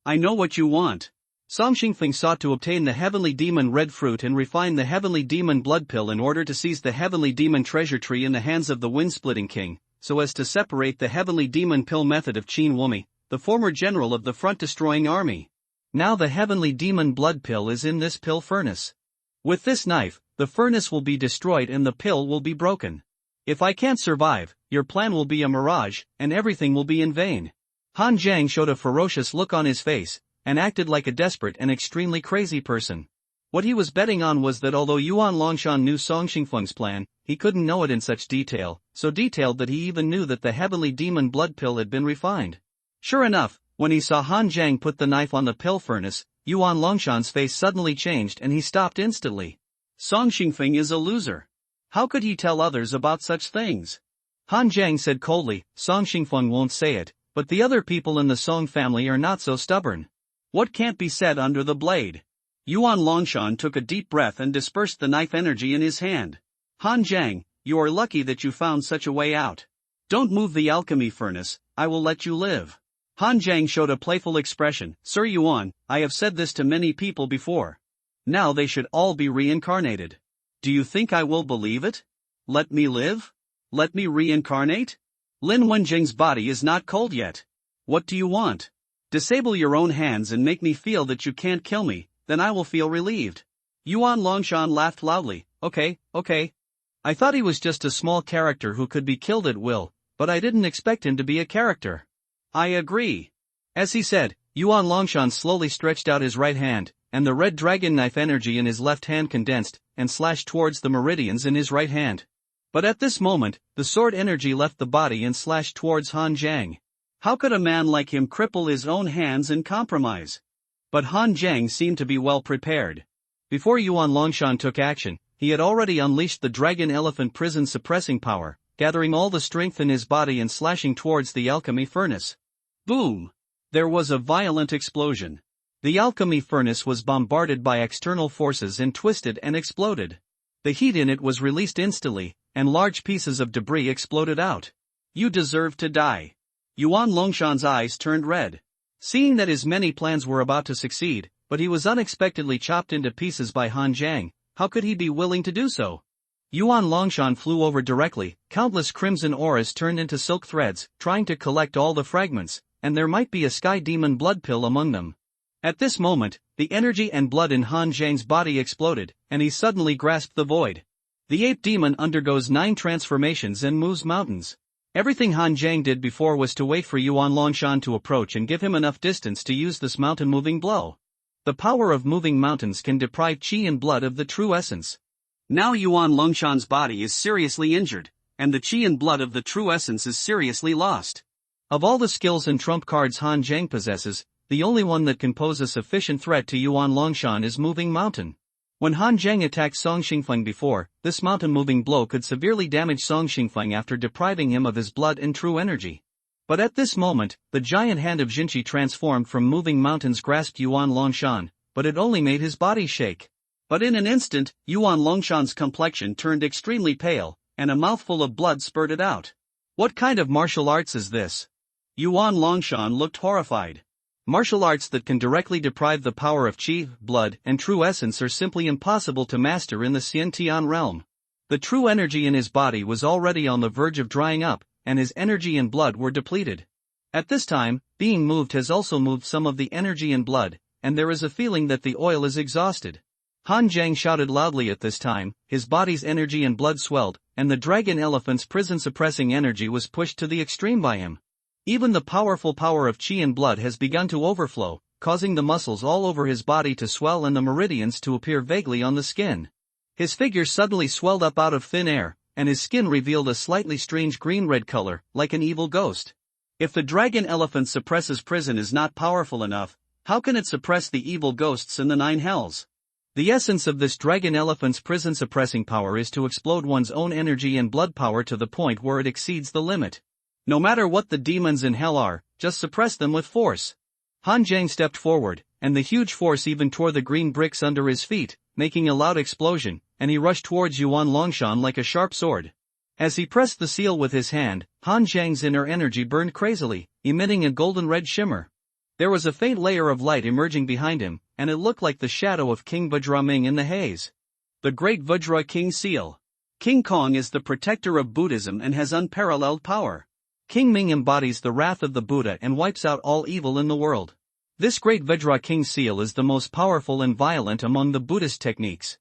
I know what you want. Song Xingfeng sought to obtain the heavenly demon red fruit and refine the heavenly demon blood pill in order to seize the heavenly demon treasure tree in the hands of the wind-splitting king, so as to separate the heavenly demon pill method of Qin Wumi, the former general of the front-destroying army. Now the heavenly demon blood pill is in this pill furnace. With this knife, the furnace will be destroyed and the pill will be broken. If I can't survive, your plan will be a mirage, and everything will be in vain. Han Zheng showed a ferocious look on his face, and acted like a desperate and extremely crazy person. What he was betting on was that although Yuan Longshan knew Song Xingfeng's plan, he couldn't know it in such detail, so detailed that he even knew that the heavenly demon blood pill had been refined. Sure enough, when he saw Han Jiang put the knife on the pill furnace, Yuan Longshan's face suddenly changed and he stopped instantly. Song Xingfeng is a loser. How could he tell others about such things? Han Jiang said coldly, Song Xingfeng won't say it, but the other people in the Song family are not so stubborn. What can't be said under the blade? Yuan Longshan took a deep breath and dispersed the knife energy in his hand. Han Jiang, you are lucky that you found such a way out. Don't move the alchemy furnace, I will let you live. Han Jiang showed a playful expression. Sir Yuan, I have said this to many people before. Now they should all be reincarnated. Do you think I will believe it? Let me live? Let me reincarnate? Lin Wenjing's body is not cold yet. What do you want? Disable your own hands and make me feel that you can't kill me, then I will feel relieved. Yuan Longshan laughed loudly. Okay. I thought he was just a small character who could be killed at will, but I didn't expect him to be a character. I agree. As he said, Yuan Longshan slowly stretched out his right hand, and the red dragon knife energy in his left hand condensed, and slashed towards the meridians in his right hand. But at this moment, the sword energy left the body and slashed towards Han Jiang. How could a man like him cripple his own hands and compromise? But Han Jiang seemed to be well prepared. Before Yuan Longshan took action, he had already unleashed the dragon elephant prison suppressing power, gathering all the strength in his body and slashing towards the alchemy furnace. Boom! There was a violent explosion. The alchemy furnace was bombarded by external forces and twisted and exploded. The heat in it was released instantly, and large pieces of debris exploded out. You deserve to die. Yuan Longshan's eyes turned red. Seeing that his many plans were about to succeed, but he was unexpectedly chopped into pieces by Han Jiang, how could he be willing to do so? Yuan Longshan flew over directly, countless crimson auras turned into silk threads, trying to collect all the fragments, and there might be a sky demon blood pill among them. At this moment, the energy and blood in Han Jiang's body exploded, and he suddenly grasped the void. The ape demon undergoes 9 transformations and moves mountains. Everything Han Jiang did before was to wait for Yuan Longshan to approach and give him enough distance to use this mountain-moving blow. The power of moving mountains can deprive qi and blood of the true essence. Now Yuan Longshan's body is seriously injured, and the qi and blood of the true essence is seriously lost. Of all the skills and trump cards Han Jiang possesses, the only one that can pose a sufficient threat to Yuan Longshan is moving mountain. When Han Jiang attacked Song Xingfeng before, this mountain-moving blow could severely damage Song Xingfeng after depriving him of his blood and true energy. But at this moment, the giant hand of Jinqi transformed from moving mountains grasped Yuan Longshan, but it only made his body shake. But in an instant, Yuan Longshan's complexion turned extremely pale, and a mouthful of blood spurted out. What kind of martial arts is this? Yuan Longshan looked horrified. Martial arts that can directly deprive the power of qi, blood, and true essence are simply impossible to master in the Xiantian realm. The true energy in his body was already on the verge of drying up, and his energy and blood were depleted. At this time, being moved has also moved some of the energy and blood, and there is a feeling that the oil is exhausted. Han Jiang shouted loudly at this time, his body's energy and blood swelled, and the dragon elephant's prison-suppressing energy was pushed to the extreme by him. Even the powerful power of qi and blood has begun to overflow, causing the muscles all over his body to swell and the meridians to appear vaguely on the skin. His figure suddenly swelled up out of thin air, and his skin revealed a slightly strange green-red color, like an evil ghost. If the dragon elephant suppresses prison is not powerful enough, how can it suppress the evil ghosts in the 9 hells? The essence of this dragon elephant's prison-suppressing power is to explode one's own energy and blood power to the point where it exceeds the limit. No matter what the demons in hell are, just suppress them with force. Han Jiang stepped forward, and the huge force even tore the green bricks under his feet, making a loud explosion, and he rushed towards Yuan Longshan like a sharp sword. As he pressed the seal with his hand, Han Jiang's inner energy burned crazily, emitting a golden-red shimmer. There was a faint layer of light emerging behind him, and it looked like the shadow of King Vajraming in the haze. The Great Vajra King Seal. King Kong is the protector of Buddhism and has unparalleled power. King Ming embodies the wrath of the Buddha and wipes out all evil in the world. This great Vajra King seal is the most powerful and violent among the Buddhist techniques.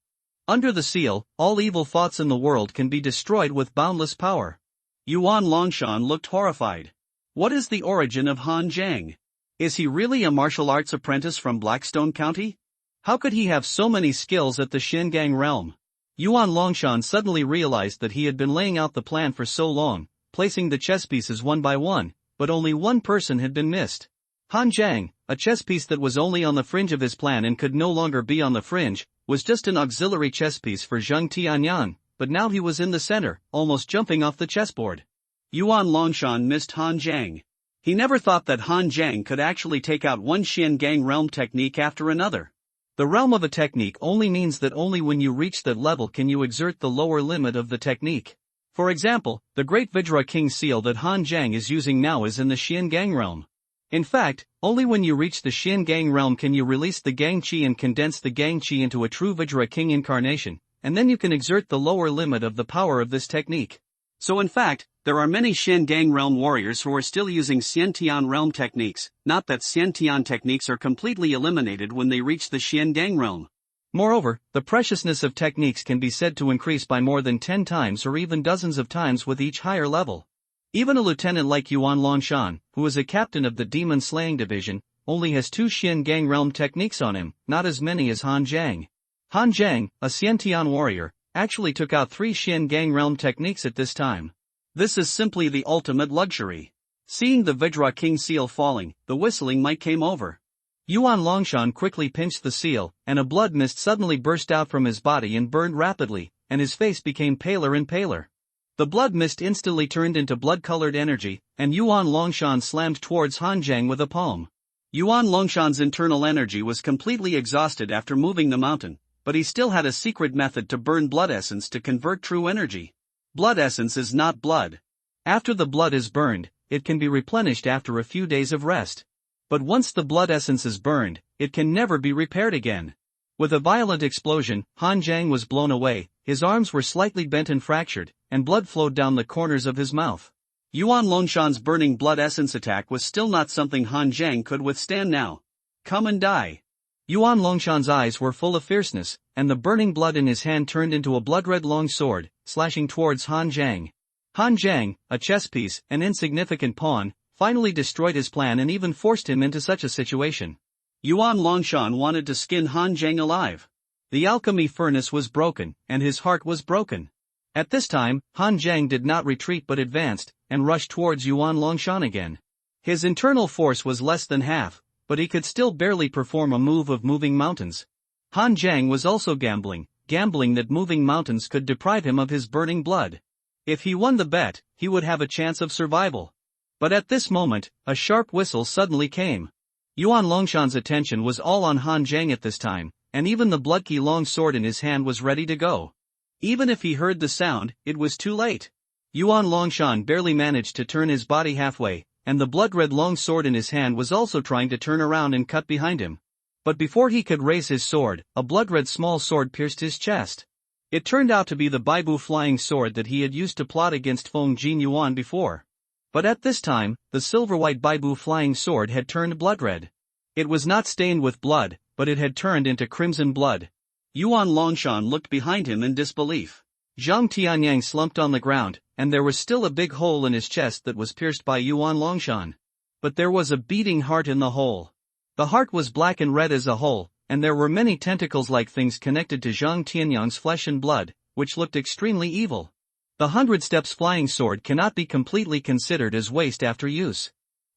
Under the seal, all evil thoughts in the world can be destroyed with boundless power. Yuan Longshan looked horrified. What is the origin of Han Jiang? Is he really a martial arts apprentice from Blackstone County? How could he have so many skills at the Shingang realm? Yuan Longshan suddenly realized that he had been laying out the plan for so long, placing the chess pieces one by one, but only one person had been missed. Han Zhang, a chess piece that was only on the fringe of his plan and could no longer be on the fringe, was just an auxiliary chess piece for Zheng Tianyang, but now he was in the center, almost jumping off the chessboard. Yuan Longshan missed Han Zhang. He never thought that Han Zhang could actually take out one Shingang realm technique after another. The realm of a technique only means that only when you reach that level can you exert the lower limit of the technique. For example, the Great Vajra King seal that Han Zhang is using now is in the Shingang realm. In fact, only when you reach the Shingang realm can you release the Gang Qi and condense the Gang Qi into a true Vajra King incarnation, and then you can exert the lower limit of the power of this technique. So in fact, there are many Shingang realm warriors who are still using Xiantian realm techniques, not that Xiantian techniques are completely eliminated when they reach the Shingang realm. Moreover, the preciousness of techniques can be said to increase by more than 10 times or even dozens of times with each higher level. Even a lieutenant like Yuan Longshan, who is a captain of the Demon Slaying Division, only has 2 Shingang realm techniques on him, not as many as Han Zhang. Han Zhang, a Xiantian warrior, actually took out 3 Shingang realm techniques at this time. This is simply the ultimate luxury. Seeing the Vajra King seal falling, the whistling might came over. Yuan Longshan quickly pinched the seal, and a blood mist suddenly burst out from his body and burned rapidly, and his face became paler and paler. The blood mist instantly turned into blood-colored energy, and Yuan Longshan slammed towards Han Zhang with a palm. Yuan Longshan's internal energy was completely exhausted after moving the mountain, but he still had a secret method to burn blood essence to convert true energy. Blood essence is not blood. After the blood is burned, it can be replenished after a few days of rest. But once the blood essence is burned, it can never be repaired again. With a violent explosion, Han Zhang was blown away, his arms were slightly bent and fractured, and blood flowed down the corners of his mouth. Yuan Longshan's burning blood essence attack was still not something Han Zhang could withstand now. Come and die. Yuan Longshan's eyes were full of fierceness, and the burning blood in his hand turned into a blood-red long sword, slashing towards Han Zhang. Han Zhang, a chess piece, an insignificant pawn, finally destroyed his plan and even forced him into such a situation. Yuan Longshan wanted to skin Han Zhang alive. The alchemy furnace was broken, and his heart was broken. At this time, Han Zhang did not retreat but advanced, and rushed towards Yuan Longshan again. His internal force was less than half, but he could still barely perform a move of moving mountains. Han Zhang was also gambling that moving mountains could deprive him of his burning blood. If he won the bet, he would have a chance of survival. But at this moment, a sharp whistle suddenly came. Yuan Longshan's attention was all on Han Zhang at this time, and even the bloodkey long sword in his hand was ready to go. Even if he heard the sound, it was too late. Yuan Longshan barely managed to turn his body halfway, and the blood-red long sword in his hand was also trying to turn around and cut behind him. But before he could raise his sword, a blood-red small sword pierced his chest. It turned out to be the Baibu flying sword that he had used to plot against Feng Jin Yuan before. But at this time, the silver-white Baibu flying sword had turned blood-red. It was not stained with blood, but it had turned into crimson blood. Yuan Longshan looked behind him in disbelief. Zhang Tianyang slumped on the ground, and there was still a big hole in his chest that was pierced by Yuan Longshan. But there was a beating heart in the hole. The heart was black and red as a hole, and there were many tentacles-like things connected to Zhang Tianyang's flesh and blood, which looked extremely evil. The 100 Steps flying sword cannot be completely considered as waste after use.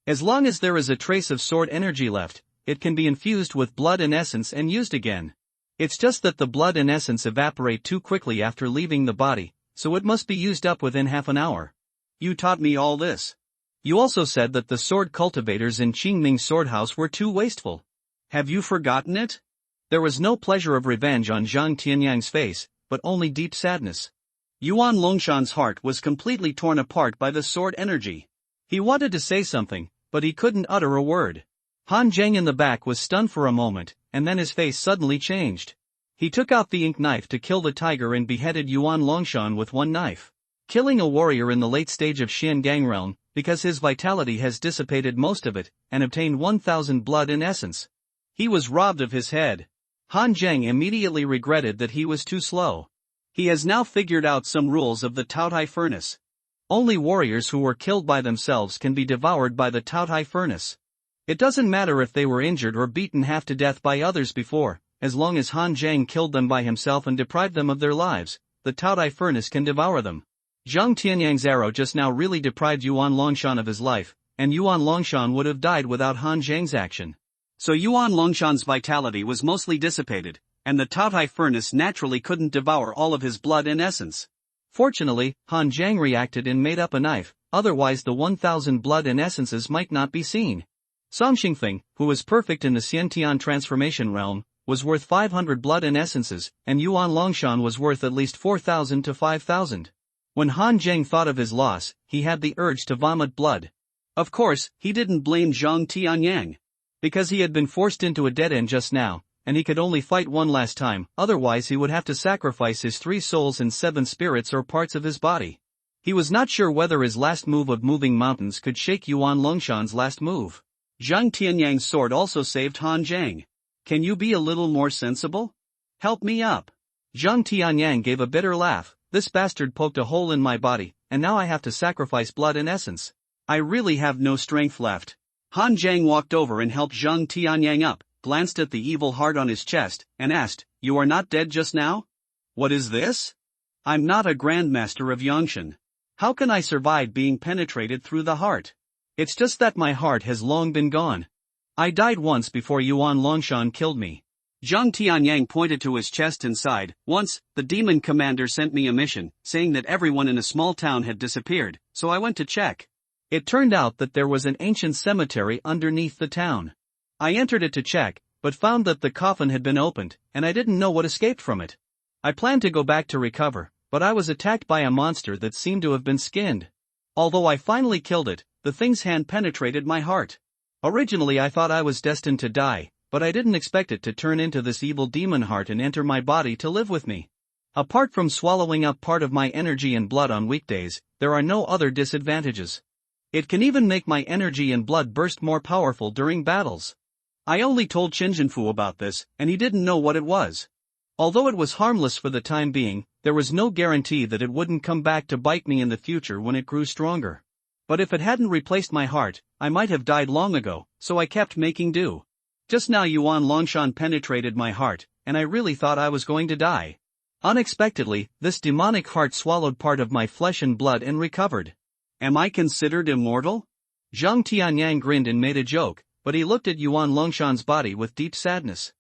As long as there is a trace of sword energy left, it can be infused with blood and essence and used again. It's just that the blood and essence evaporate too quickly after leaving the body, so it must be used up within half an hour. You taught me all this. You also said that the sword cultivators in Qingming Sword House were too wasteful. Have you forgotten it? There was no pleasure of revenge on Zhang Tianyang's face, but only deep sadness. Yuan Longshan's heart was completely torn apart by the sword energy. He wanted to say something, but he couldn't utter a word. Han Zhang in the back was stunned for a moment, and then his face suddenly changed. He took out the ink knife to kill the tiger and beheaded Yuan Longshan with one knife. Killing a warrior in the late stage of Shingang realm, because his vitality has dissipated most of it, and obtained 1,000 blood in essence. He was robbed of his head. Han Zhang immediately regretted that he was too slow. He has now figured out some rules of the Taotai furnace. Only warriors who were killed by themselves can be devoured by the Taotai furnace. It doesn't matter if they were injured or beaten half to death by others before, as long as Han Zhang killed them by himself and deprived them of their lives, the Taotai furnace can devour them. Zhang Tianyang's arrow just now really deprived Yuan Longshan of his life, and Yuan Longshan would have died without Han Zhang's action. So Yuan Longshan's vitality was mostly dissipated, and the Taotai furnace naturally couldn't devour all of his blood and essence. Fortunately, Han Zhang reacted and made up a knife, otherwise the 1,000 blood and essences might not be seen. Song Xingfeng, who was perfect in the Xiantian transformation realm, was worth 500 blood and essences, and Yuan Longshan was worth at least 4,000 to 5,000. When Han Zhang thought of his loss, he had the urge to vomit blood. Of course, he didn't blame Zhang Tianyang. Because he had been forced into a dead end just now, and he could only fight one last time, otherwise he would have to sacrifice his 3 souls and 7 spirits or parts of his body. He was not sure whether his last move of moving mountains could shake Yuan Longshan's last move. Zhang Tianyang's sword also saved Han Zhang. Can you be a little more sensible? Help me up. Zhang Tianyang gave a bitter laugh. This bastard poked a hole in my body, and now I have to sacrifice blood and essence. I really have no strength left. Han Zhang walked over and helped Zhang Tianyang up, glanced at the evil heart on his chest, and asked, "You are not dead just now? What is this? I'm not a grandmaster of Yangshan. How can I survive being penetrated through the heart? It's just that my heart has long been gone. I died once before Yuan Longshan killed me." Zhang Tianyang pointed to his chest and sighed. "Once, the demon commander sent me a mission, saying that everyone in a small town had disappeared, so I went to check. It turned out that there was an ancient cemetery underneath the town. I entered it to check, but found that the coffin had been opened, and I didn't know what escaped from it. I planned to go back to recover, but I was attacked by a monster that seemed to have been skinned. Although I finally killed it, the thing's hand penetrated my heart. Originally I thought I was destined to die, but I didn't expect it to turn into this evil demon heart and enter my body to live with me. Apart from swallowing up part of my energy and blood on weekdays, there are no other disadvantages. It can even make my energy and blood burst more powerful during battles. I only told Qinzhenfu about this, and he didn't know what it was. Although it was harmless for the time being, there was no guarantee that it wouldn't come back to bite me in the future when it grew stronger. But if it hadn't replaced my heart, I might have died long ago, so I kept making do. Just now Yuan Longshan penetrated my heart, and I really thought I was going to die. Unexpectedly, this demonic heart swallowed part of my flesh and blood and recovered. Am I considered immortal? Zhang Tianyang grinned and made a joke, but he looked at Yuan Longshan's body with deep sadness.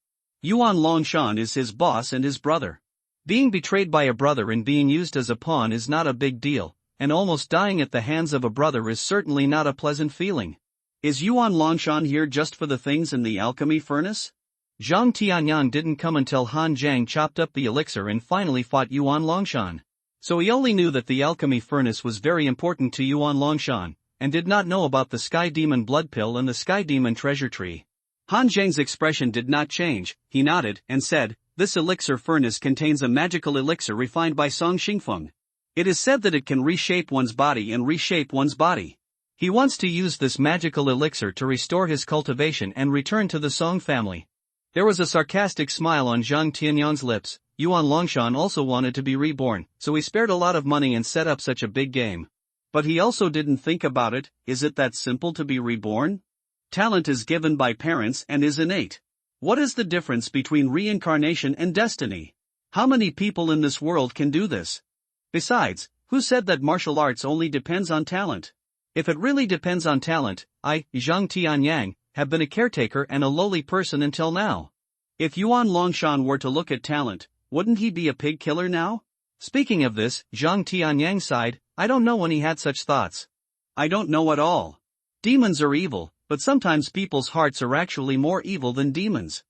Yuan Longshan is his boss and his brother. Being betrayed by a brother and being used as a pawn is not a big deal, and almost dying at the hands of a brother is certainly not a pleasant feeling. Is Yuan Longshan here just for the things in the alchemy furnace? Zhang Tianyang didn't come until Han Zhang chopped up the elixir and finally fought Yuan Longshan. So he only knew that the alchemy furnace was very important to Yuan Longshan, and did not know about the Sky Demon Blood Pill and the Sky Demon Treasure Tree. Han Zhang's expression did not change. He nodded and said, "This elixir furnace contains a magical elixir refined by Song Xingfeng. It is said that it can reshape one's body and reshape one's body. He wants to use this magical elixir to restore his cultivation and return to the Song family." There was a sarcastic smile on Zhang Tianyang's lips. Yuan Longshan also wanted to be reborn, so he spared a lot of money and set up such a big game. But he also didn't think about it. Is it that simple to be reborn? Talent is given by parents and is innate. What is the difference between reincarnation and destiny? How many people in this world can do this? Besides, who said that martial arts only depends on talent? If it really depends on talent, I, Zhang Tianyang, have been a caretaker and a lowly person until now. If Yuan Longshan were to look at talent, wouldn't he be a pig killer now? Speaking of this, Zhang Tianyang sighed. I don't know when he had such thoughts. I don't know at all. Demons are evil, but sometimes people's hearts are actually more evil than demons.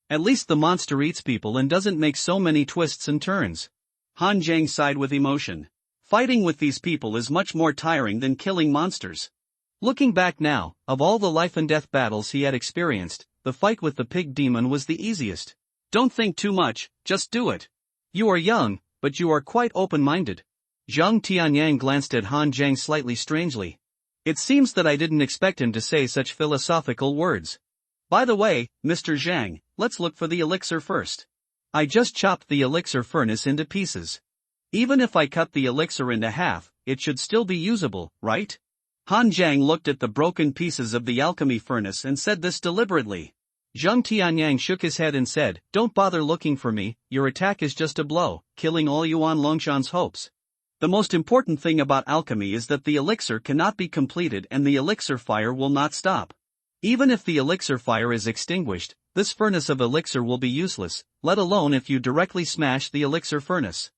At least the monster eats people and doesn't make so many twists and turns. Han Zhang sighed with emotion. Fighting with these people is much more tiring than killing monsters. Looking back now, of all the life and death battles he had experienced, the fight with the pig demon was the easiest. Don't think too much, just do it. You are young, but you are quite open-minded. Zhang Tianyang glanced at Han Zhang slightly strangely. It seems that I didn't expect him to say such philosophical words. By the way, Mr. Zhang, let's look for the elixir first. I just chopped the elixir furnace into pieces. Even if I cut the elixir into half, it should still be usable, right? Han Zhang looked at the broken pieces of the alchemy furnace and said this deliberately. Zhang Tianyang shook his head and said, "Don't bother looking for me, your attack is just a blow, killing all Yuan Longshan's hopes. The most important thing about alchemy is that the elixir cannot be completed and the elixir fire will not stop. Even if the elixir fire is extinguished, this furnace of elixir will be useless, let alone if you directly smash the elixir furnace.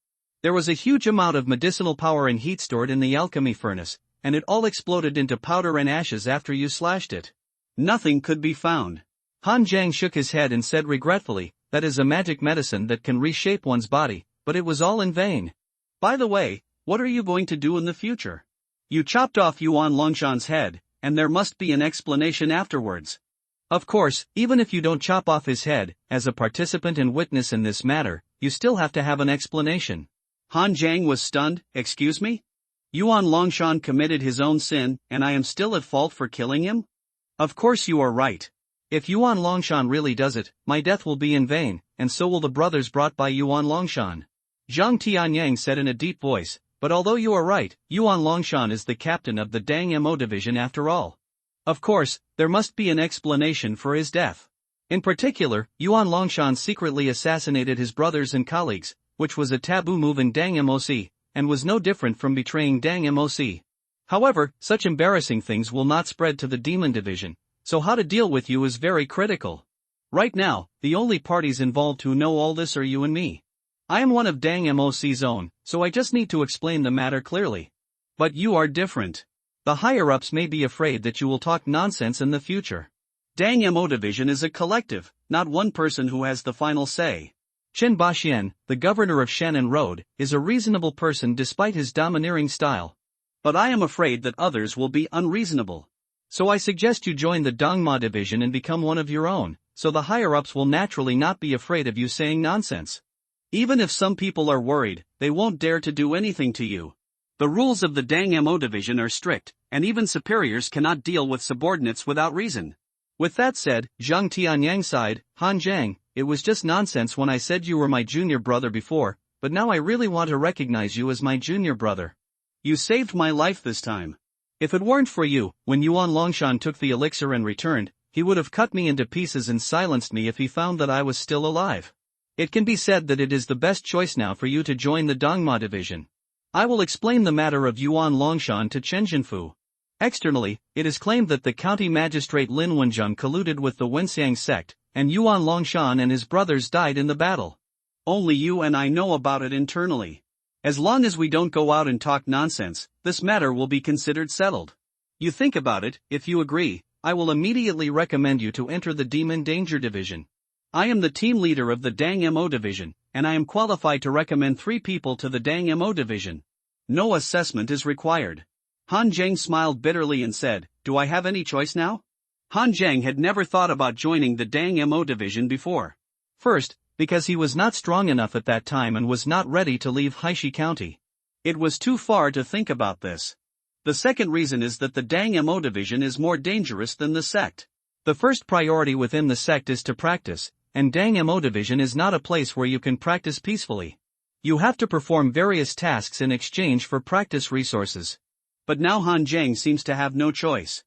There was a huge amount of medicinal power and heat stored in the alchemy furnace, and it all exploded into powder and ashes after you slashed it. Nothing could be found." Han Zhang shook his head and said regretfully, "That is a magic medicine that can reshape one's body, but it was all in vain. By the way, what are you going to do in the future? You chopped off Yuan Longshan's head, and there must be an explanation afterwards. Of course, even if you don't chop off his head, as a participant and witness in this matter, you still have to have an explanation." Han Zhang was stunned. "Excuse me? Yuan Longshan committed his own sin, and I am still at fault for killing him? Of course you are right. If Yuan Longshan really does it, my death will be in vain, and so will the brothers brought by Yuan Longshan." Zhang Tianyang said in a deep voice, "But although you are right, Yuan Longshan is the captain of the Dang Mo division after all. Of course, there must be an explanation for his death. In particular, Yuan Longshan secretly assassinated his brothers and colleagues, which was a taboo move in Dang Moc, and was no different from betraying Dang Moc. However, such embarrassing things will not spread to the demon division, so how to deal with you is very critical. Right now, the only parties involved who know all this are you and me. I am one of Dang Moc's own, so I just need to explain the matter clearly. But you are different. The higher-ups may be afraid that you will talk nonsense in the future. Dang Mo division is a collective, not one person who has the final say. Chen Baxian, the governor of Shannon Road, is a reasonable person despite his domineering style. But I am afraid that others will be unreasonable. So I suggest you join the Dongma division and become one of your own, so the higher-ups will naturally not be afraid of you saying nonsense. Even if some people are worried, they won't dare to do anything to you. The rules of the Dang Mo division are strict, and even superiors cannot deal with subordinates without reason." With that said, Zhang Tianyang sighed, "Han Zhang, it was just nonsense when I said you were my junior brother before, but now I really want to recognize you as my junior brother. You saved my life this time. If it weren't for you, when Yuan Longshan took the elixir and returned, he would have cut me into pieces and silenced me if he found that I was still alive. It can be said that it is the best choice now for you to join the Dongma division. I will explain the matter of Yuan Longshan to Chen Jinfu. Externally, it is claimed that the county magistrate Lin Wenjun colluded with the Wenxiang sect, and Yuan Longshan and his brothers died in the battle. Only you and I know about it internally. As long as we don't go out and talk nonsense, this matter will be considered settled. You think about it, if you agree, I will immediately recommend you to enter the Demon Danger Division. I am the team leader of the Dang Mo Division, and I am qualified to recommend 3 people to the Dang Mo Division. No assessment is required." Han Zhang smiled bitterly and said, "Do I have any choice now?" Han Zhang had never thought about joining the Dang Mo Division before. First, because he was not strong enough at that time and was not ready to leave Haishi County. It was too far to think about this. The second reason is that the Dang Mo division is more dangerous than the sect. The first priority within the sect is to practice, and Dang Mo division is not a place where you can practice peacefully. You have to perform various tasks in exchange for practice resources. But now Han Zhang seems to have no choice.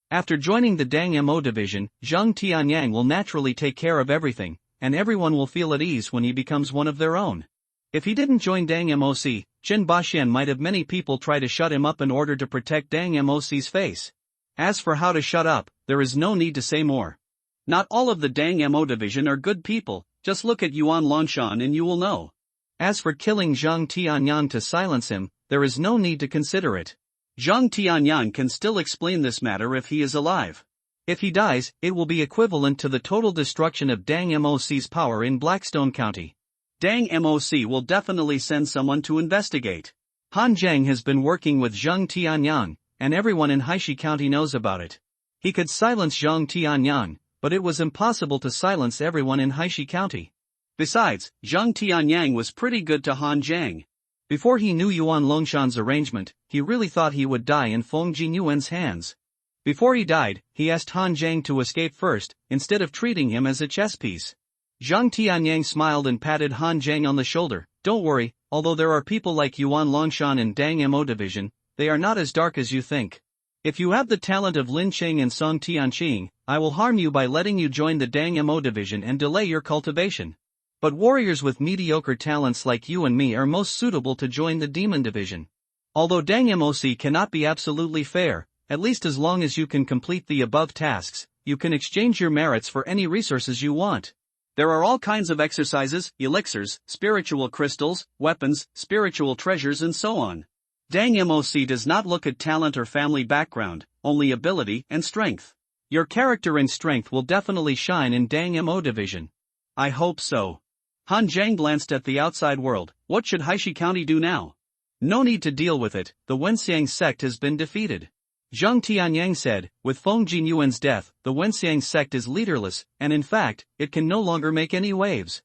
After joining the Dang Mo division, Zhang Tianyang will naturally take care of everything, and everyone will feel at ease when he becomes one of their own. If he didn't join Dang Moc, Chen Baxian might have many people try to shut him up in order to protect Dang Moc's face. As for how to shut up, there is no need to say more. Not all of the Dang Mo division are good people, just look at Yuan Longshan and you will know. As for killing Zhang Tianyang to silence him, there is no need to consider it. Zhang Tianyang can still explain this matter if he is alive. If he dies, it will be equivalent to the total destruction of Dang Moc's power in Blackstone County. Dang Moc will definitely send someone to investigate. Han Zhang has been working with Zhang Tianyang, and everyone in Haishi County knows about it. He could silence Zhang Tianyang, but it was impossible to silence everyone in Haishi County. Besides, Zhang Tianyang was pretty good to Han Zhang. Before he knew Yuan Longshan's arrangement, he really thought he would die in Feng Jinyuan's hands. Before he died, he asked Han Zhang to escape first, instead of treating him as a chess piece. Zhang Tianyang smiled and patted Han Zhang on the shoulder. "Don't worry, although there are people like Yuan Longshan in Dang Mo division, they are not as dark as you think. If you have the talent of Lin Qing and Song Tianqing, I will harm you by letting you join the Dang Mo division and delay your cultivation. But warriors with mediocre talents like you and me are most suitable to join the demon division. Although Dang Moc cannot be absolutely fair, at least as long as you can complete the above tasks, you can exchange your merits for any resources you want. There are all kinds of exercises, elixirs, spiritual crystals, weapons, spiritual treasures and so on. Dang Moc does not look at talent or family background, only ability and strength. Your character and strength will definitely shine in Dang Mo division. I hope so. Han Zhang glanced at the outside world. What should Haishi County do now? No need to deal with it, the Wenxiang sect has been defeated. Zhang Tianyang said, with Feng Jinyuan's death, the Wenxiang sect is leaderless, and in fact, it can no longer make any waves.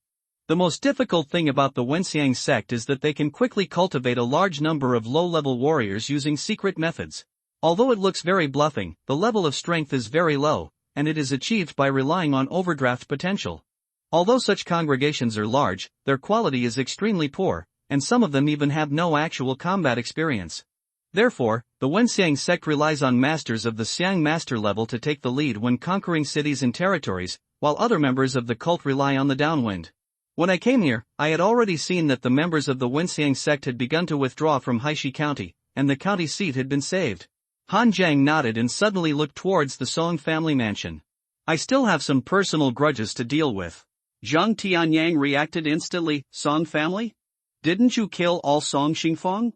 The most difficult thing about the Wenxiang sect is that they can quickly cultivate a large number of low-level warriors using secret methods. Although it looks very bluffing, the level of strength is very low, and it is achieved by relying on overdraft potential. Although such congregations are large, their quality is extremely poor, and some of them even have no actual combat experience. Therefore, the Wenxiang sect relies on masters of the Xiang master level to take the lead when conquering cities and territories, while other members of the cult rely on the downwind. When I came here, I had already seen that the members of the Wenxiang sect had begun to withdraw from Haishi County, and the county seat had been saved. Han Zhang nodded and suddenly looked towards the Song family mansion. I still have some personal grudges to deal with. Zhang Tianyang reacted instantly. Song family? Didn't you kill all Song Xingfeng?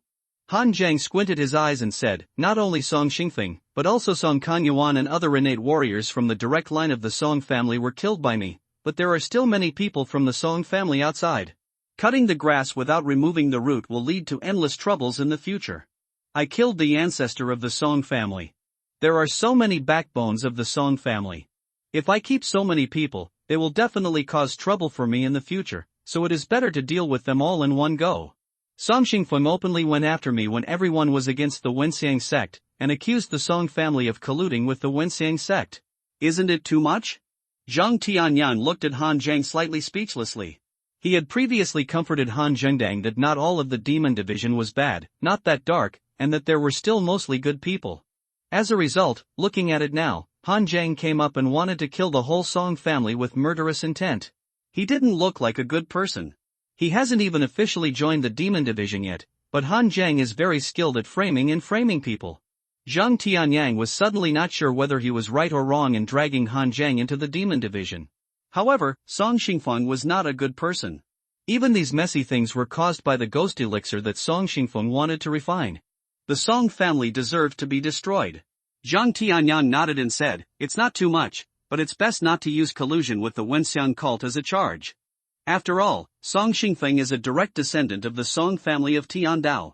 Han Zhang squinted his eyes and said, not only Song Xingfeng, but also Song Kanyuan and other innate warriors from the direct line of the Song family were killed by me, but there are still many people from the Song family outside. Cutting the grass without removing the root will lead to endless troubles in the future. I killed the ancestor of the Song family. There are so many backbones of the Song family. If I keep so many people, they will definitely cause trouble for me in the future, so it is better to deal with them all in one go. Song Xingfeng openly went after me when everyone was against the Wenxiang sect, and accused the Song family of colluding with the Wenxiang sect. Isn't it too much? Zhang Tianyan looked at Han Zhang slightly speechlessly. He had previously comforted Han Zhengdang that not all of the demon division was bad, not that dark, and that there were still mostly good people. As a result, looking at it now, Han Zhang came up and wanted to kill the whole Song family with murderous intent. He didn't look like a good person. He hasn't even officially joined the demon division yet, but Han Zhang is very skilled at framing and framing people. Zhang Tianyang was suddenly not sure whether he was right or wrong in dragging Han Zhang into the demon division. However, Song Xingfeng was not a good person. Even these messy things were caused by the ghost elixir that Song Xingfeng wanted to refine. The Song family deserved to be destroyed. Zhang Tianyang nodded and said, it's not too much, but it's best not to use collusion with the Wenxiang cult as a charge. After all, Song Xingfeng is a direct descendant of the Song family of Tiandao.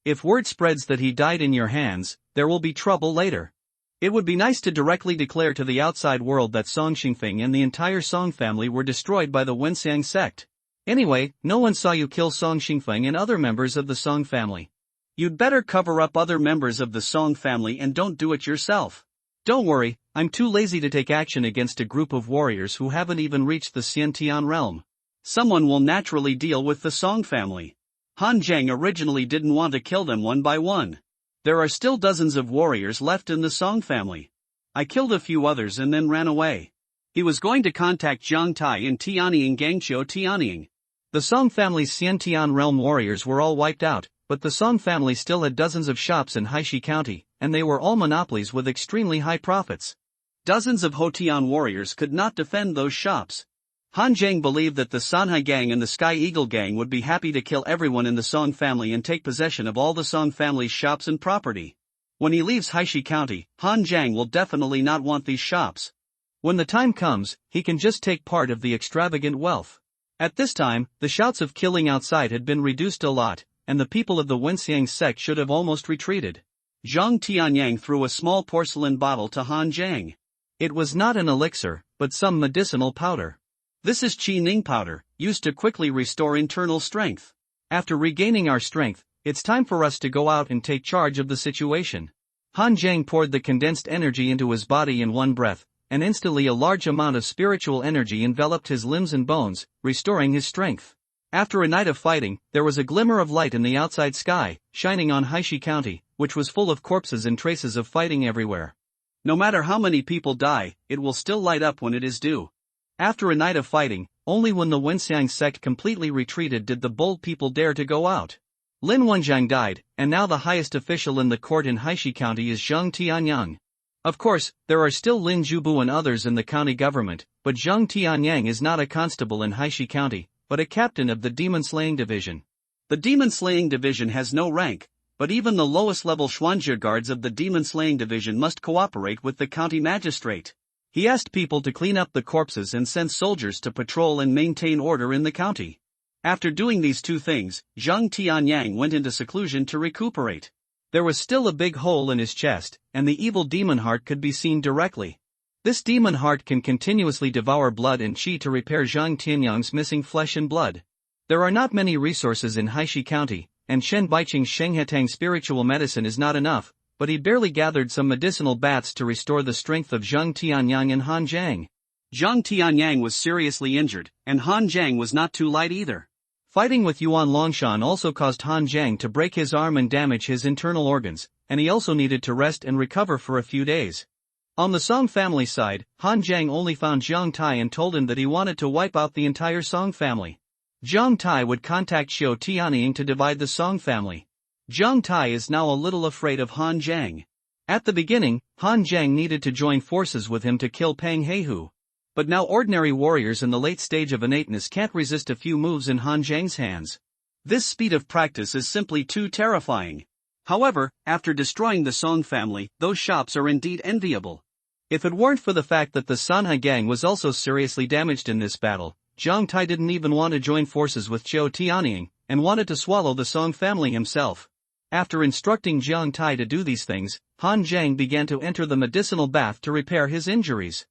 If word spreads that he died in your hands, there will be trouble later. It would be nice to directly declare to the outside world that Song Xingfeng and the entire Song family were destroyed by the Wenxiang sect. Anyway, no one saw you kill Song Xingfeng and other members of the Song family. You'd better cover up other members of the Song family and don't do it yourself. Don't worry, I'm too lazy to take action against a group of warriors who haven't even reached the Xiantian realm. Someone will naturally deal with the Song family. Han Zhang originally didn't want to kill them one by one. There are still dozens of warriors left in the Song family. I killed a few others and then ran away. He was going to contact Jiang Tai and Tianying Gangqiu Tianying. The Song family's Xiantian realm warriors were all wiped out, but the Song family still had dozens of shops in Haishi County, and they were all monopolies with extremely high profits. Dozens of Hotian warriors could not defend those shops. Han Zhang believed that the Sanhai gang and the Sky Eagle gang would be happy to kill everyone in the Song family and take possession of all the Song family's shops and property. When he leaves Haishi County, Han Zhang will definitely not want these shops. When the time comes, he can just take part of the extravagant wealth. At this time, the shouts of killing outside had been reduced a lot, and the people of the Wenxiang sect should have almost retreated. Zhang Tianyang threw a small porcelain bottle to Han Zhang. It was not an elixir, but some medicinal powder. This is Qi Ning powder, used to quickly restore internal strength. After regaining our strength, it's time for us to go out and take charge of the situation. Han Zhang poured the condensed energy into his body in one breath, and instantly a large amount of spiritual energy enveloped his limbs and bones, restoring his strength. After a night of fighting, there was a glimmer of light in the outside sky, shining on Haishi County, which was full of corpses and traces of fighting everywhere. No matter how many people die, it will still light up when it is due. After a night of fighting, only when the Wenxiang sect completely retreated did the bold people dare to go out. Lin Wenxiang died, and now the highest official in the court in Haishi County is Zheng Tianyang. Of course, there are still Lin Zhubu and others in the county government, but Zheng Tianyang is not a constable in Haishi County, but a captain of the demon-slaying division. The demon-slaying division has no rank, but even the lowest-level Xuanjie guards of the demon-slaying division must cooperate with the county magistrate. He asked people to clean up the corpses and send soldiers to patrol and maintain order in the county. After doing these two things, Zheng Tianyang went into seclusion to recuperate. There was still a big hole in his chest, and the evil demon heart could be seen directly. This demon heart can continuously devour blood and qi to repair Zheng Tianyang's missing flesh and blood. There are not many resources in Haishi County, and Shen Baiqing's Shenghetang spiritual medicine is not enough, but he barely gathered some medicinal baths to restore the strength of Zheng Tianyang and Han Zhang. Zheng Tianyang was seriously injured, and Han Zhang was not too light either. Fighting with Yuan Longshan also caused Han Zhang to break his arm and damage his internal organs, and he also needed to rest and recover for a few days. On the Song family side, Han Zhang only found Jiang Tai and told him that he wanted to wipe out the entire Song family. Jiang Tai would contact Xiao Tianying to divide the Song family. Jiang Tai is now a little afraid of Han Zhang. At the beginning, Han Zhang needed to join forces with him to kill Pang Heihu. But now ordinary warriors in the late stage of innateness can't resist a few moves in Han Zhang's hands. This speed of practice is simply too terrifying. However, after destroying the Song family, those shops are indeed enviable. If it weren't for the fact that the Sanhai gang was also seriously damaged in this battle, Jiang Tai didn't even want to join forces with Xiao Tianying, and wanted to swallow the Song family himself. After instructing Jiang Tai to do these things, Han Zhang began to enter the medicinal bath to repair his injuries.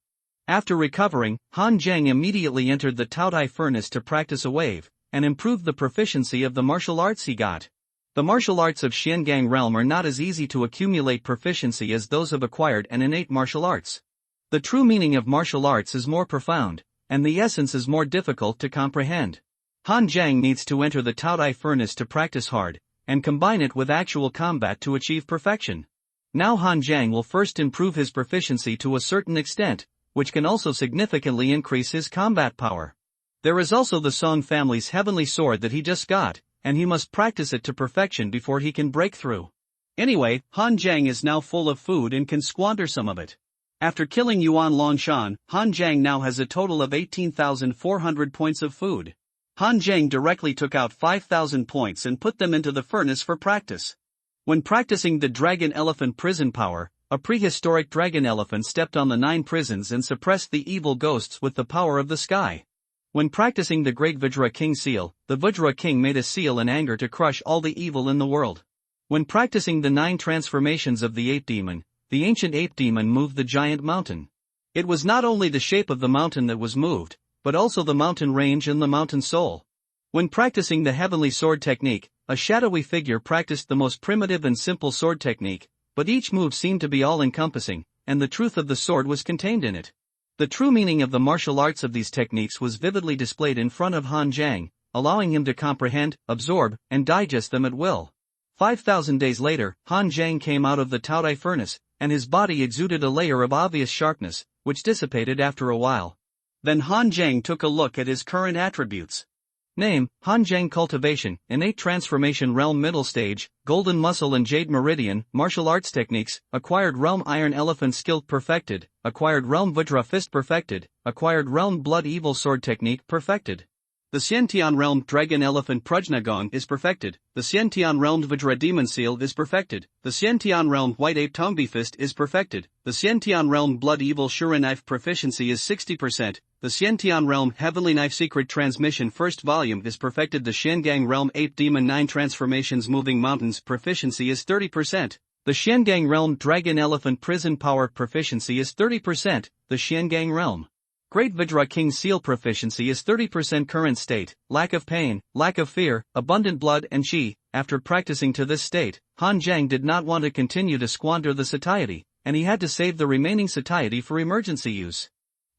After recovering, Han Zhang immediately entered the Taotai furnace to practice a wave, and improved the proficiency of the martial arts he got. The martial arts of Xiangang realm are not as easy to accumulate proficiency as those of acquired and innate martial arts. The true meaning of martial arts is more profound, and the essence is more difficult to comprehend. Han Zhang needs to enter the Taotai furnace to practice hard, and combine it with actual combat to achieve perfection. Now Han Zhang will first improve his proficiency to a certain extent, which can also significantly increase his combat power. There is also the Song family's heavenly sword that he just got, and he must practice it to perfection before he can break through. Anyway, Han Zhang is now full of food and can squander some of it. After killing Yuan Longshan, Han Zhang now has a total of 18,400 points of food. Han Zhang directly took out 5,000 points and put them into the furnace for practice. When practicing the Dragon Elephant prison power, a prehistoric dragon elephant stepped on the 9 prisons and suppressed the evil ghosts with the power of the sky. When practicing the Great Vajra King seal, the Vajra King made a seal in anger to crush all the evil in the world. When practicing the 9 transformations of the ape demon, the ancient ape demon moved the giant mountain. It was not only the shape of the mountain that was moved, but also the mountain range and the mountain soul. When practicing the heavenly sword technique, a shadowy figure practiced the most primitive and simple sword technique, but each move seemed to be all-encompassing, and the truth of the sword was contained in it. The true meaning of the martial arts of these techniques was vividly displayed in front of Han Zhang, allowing him to comprehend, absorb, and digest them at will. 5,000 days later, Han Zhang came out of the Taotai furnace, and his body exuded a layer of obvious sharpness, which dissipated after a while. Then Han Zhang took a look at his current attributes. Name, Han Zhang Cultivation, Innate Transformation Realm Middle Stage, Golden Muscle and Jade Meridian, Martial Arts Techniques, Acquired Realm Iron Elephant Skill Perfected, Acquired Realm Vajra Fist Perfected, Acquired Realm Blood Evil Sword Technique Perfected. The Xiantian Realm Dragon Elephant Prajnagong is perfected, the Xiantian Realm Vajra Demon Seal is perfected, the Xiantian Realm White Ape Tongbi Fist is perfected, the Xiantian Realm Blood Evil Shura Knife Proficiency is 60%, the Xiantian Realm Heavenly Knife Secret Transmission First Volume is perfected, the Xiangang Realm Ape Demon 9 Transformations Moving Mountains Proficiency is 30%, the Xiangang Realm Dragon Elephant Prison Power Proficiency is 30%, the Xiangang Realm Great Vajra King Seal Proficiency is 30% current state, lack of pain, lack of fear, abundant blood and qi. After practicing to this state, Han Zhang did not want to continue to squander the satiety, and he had to save the remaining satiety for emergency use.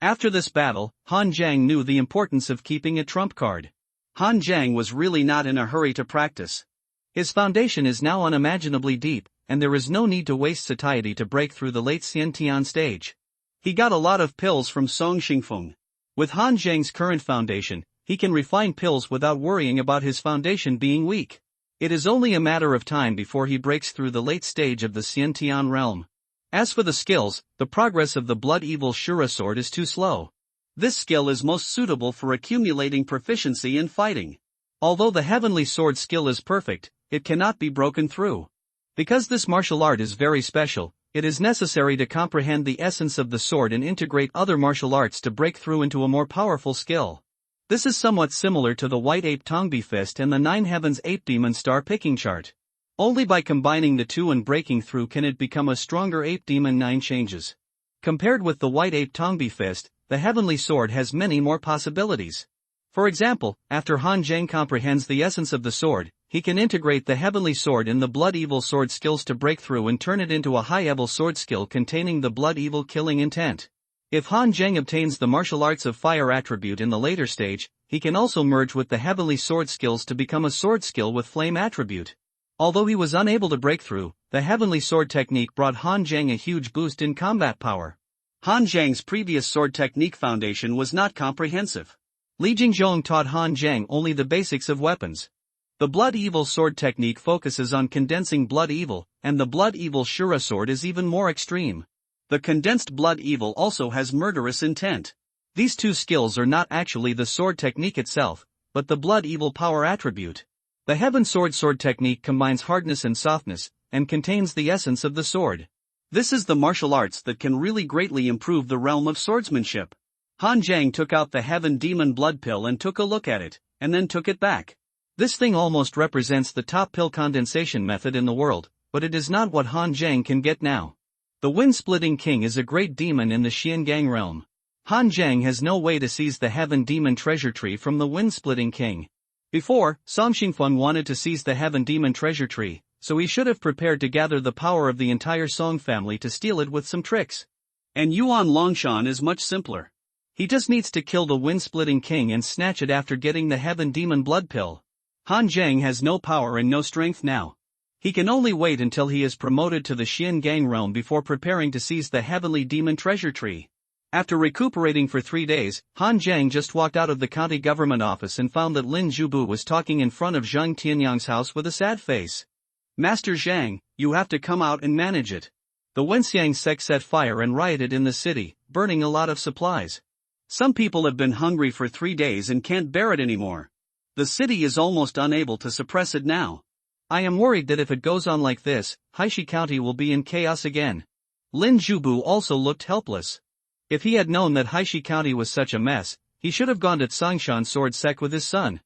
After this battle, Han Zhang knew the importance of keeping a trump card. Han Jiang was really not in a hurry to practice. His foundation is now unimaginably deep, and there is no need to waste satiety to break through the late Xiantian stage. He got a lot of pills from Song Xingfeng. With Han Jiang's current foundation, he can refine pills without worrying about his foundation being weak. It is only a matter of time before he breaks through the late stage of the Xiantian realm. As for the skills, the progress of the Blood Evil Shura sword is too slow. This skill is most suitable for accumulating proficiency in fighting. Although the Heavenly Sword skill is perfect, it cannot be broken through. Because this martial art is very special, it is necessary to comprehend the essence of the sword and integrate other martial arts to break through into a more powerful skill. This is somewhat similar to the White Ape Tongbi Fist and the Nine Heavens Ape Demon Star picking chart. Only by combining the two and breaking through can it become a stronger Ape Demon 9 changes. Compared with the White Ape Tongbi Fist, the Heavenly Sword has many more possibilities. For example, after Han Jiang comprehends the essence of the sword, he can integrate the Heavenly Sword in the Blood Evil Sword skills to break through and turn it into a high-level sword skill containing the Blood Evil killing intent. If Han Jiang obtains the martial arts of fire attribute in the later stage, he can also merge with the Heavenly Sword skills to become a sword skill with flame attribute. Although he was unable to break through, the Heavenly Sword technique brought Han Jiang a huge boost in combat power. Han Jiang's previous sword technique foundation was not comprehensive. Li Jingzhong taught Han Jiang only the basics of weapons. The Blood Evil Sword technique focuses on condensing Blood Evil, and the Blood Evil Shura sword is even more extreme. The condensed Blood Evil also has murderous intent. These two skills are not actually the sword technique itself, but the Blood Evil power attribute. The Heaven sword technique combines hardness and softness, and contains the essence of the sword. This is the martial arts that can really greatly improve the realm of swordsmanship. Han Jiang took out the Heaven Demon Blood Pill and took a look at it, and then took it back. This thing almost represents the top pill condensation method in the world, but it is not what Han Jiang can get now. The Wind-Splitting King is a great demon in the Xiangang realm. Han Jiang has no way to seize the Heaven Demon Treasure Tree from the Wind-Splitting King. Before, Song Xingfeng wanted to seize the Heaven Demon Treasure Tree, so he should have prepared to gather the power of the entire Song family to steal it with some tricks. And Yuan Longshan is much simpler. He just needs to kill the Wind-Splitting King and snatch it after getting the Heaven Demon Blood Pill. Han Jiang has no power and no strength now. He can only wait until he is promoted to the Xiangang realm before preparing to seize the Heavenly Demon Treasure Tree. After recuperating for 3 days, Han Jiang just walked out of the county government office and found that Lin Zhubu was talking in front of Zhang Tianyang's house with a sad face. Master Zhang, you have to come out and manage it. The Wenxiang sect set fire and rioted in the city, burning a lot of supplies. Some people have been hungry for 3 days and can't bear it anymore. The city is almost unable to suppress it now. I am worried that if it goes on like this, Haishi County will be in chaos again. Lin Zhubu also looked helpless. If he had known that Haishi County was such a mess, he should have gone to Tsangshan Sword Sect with his son.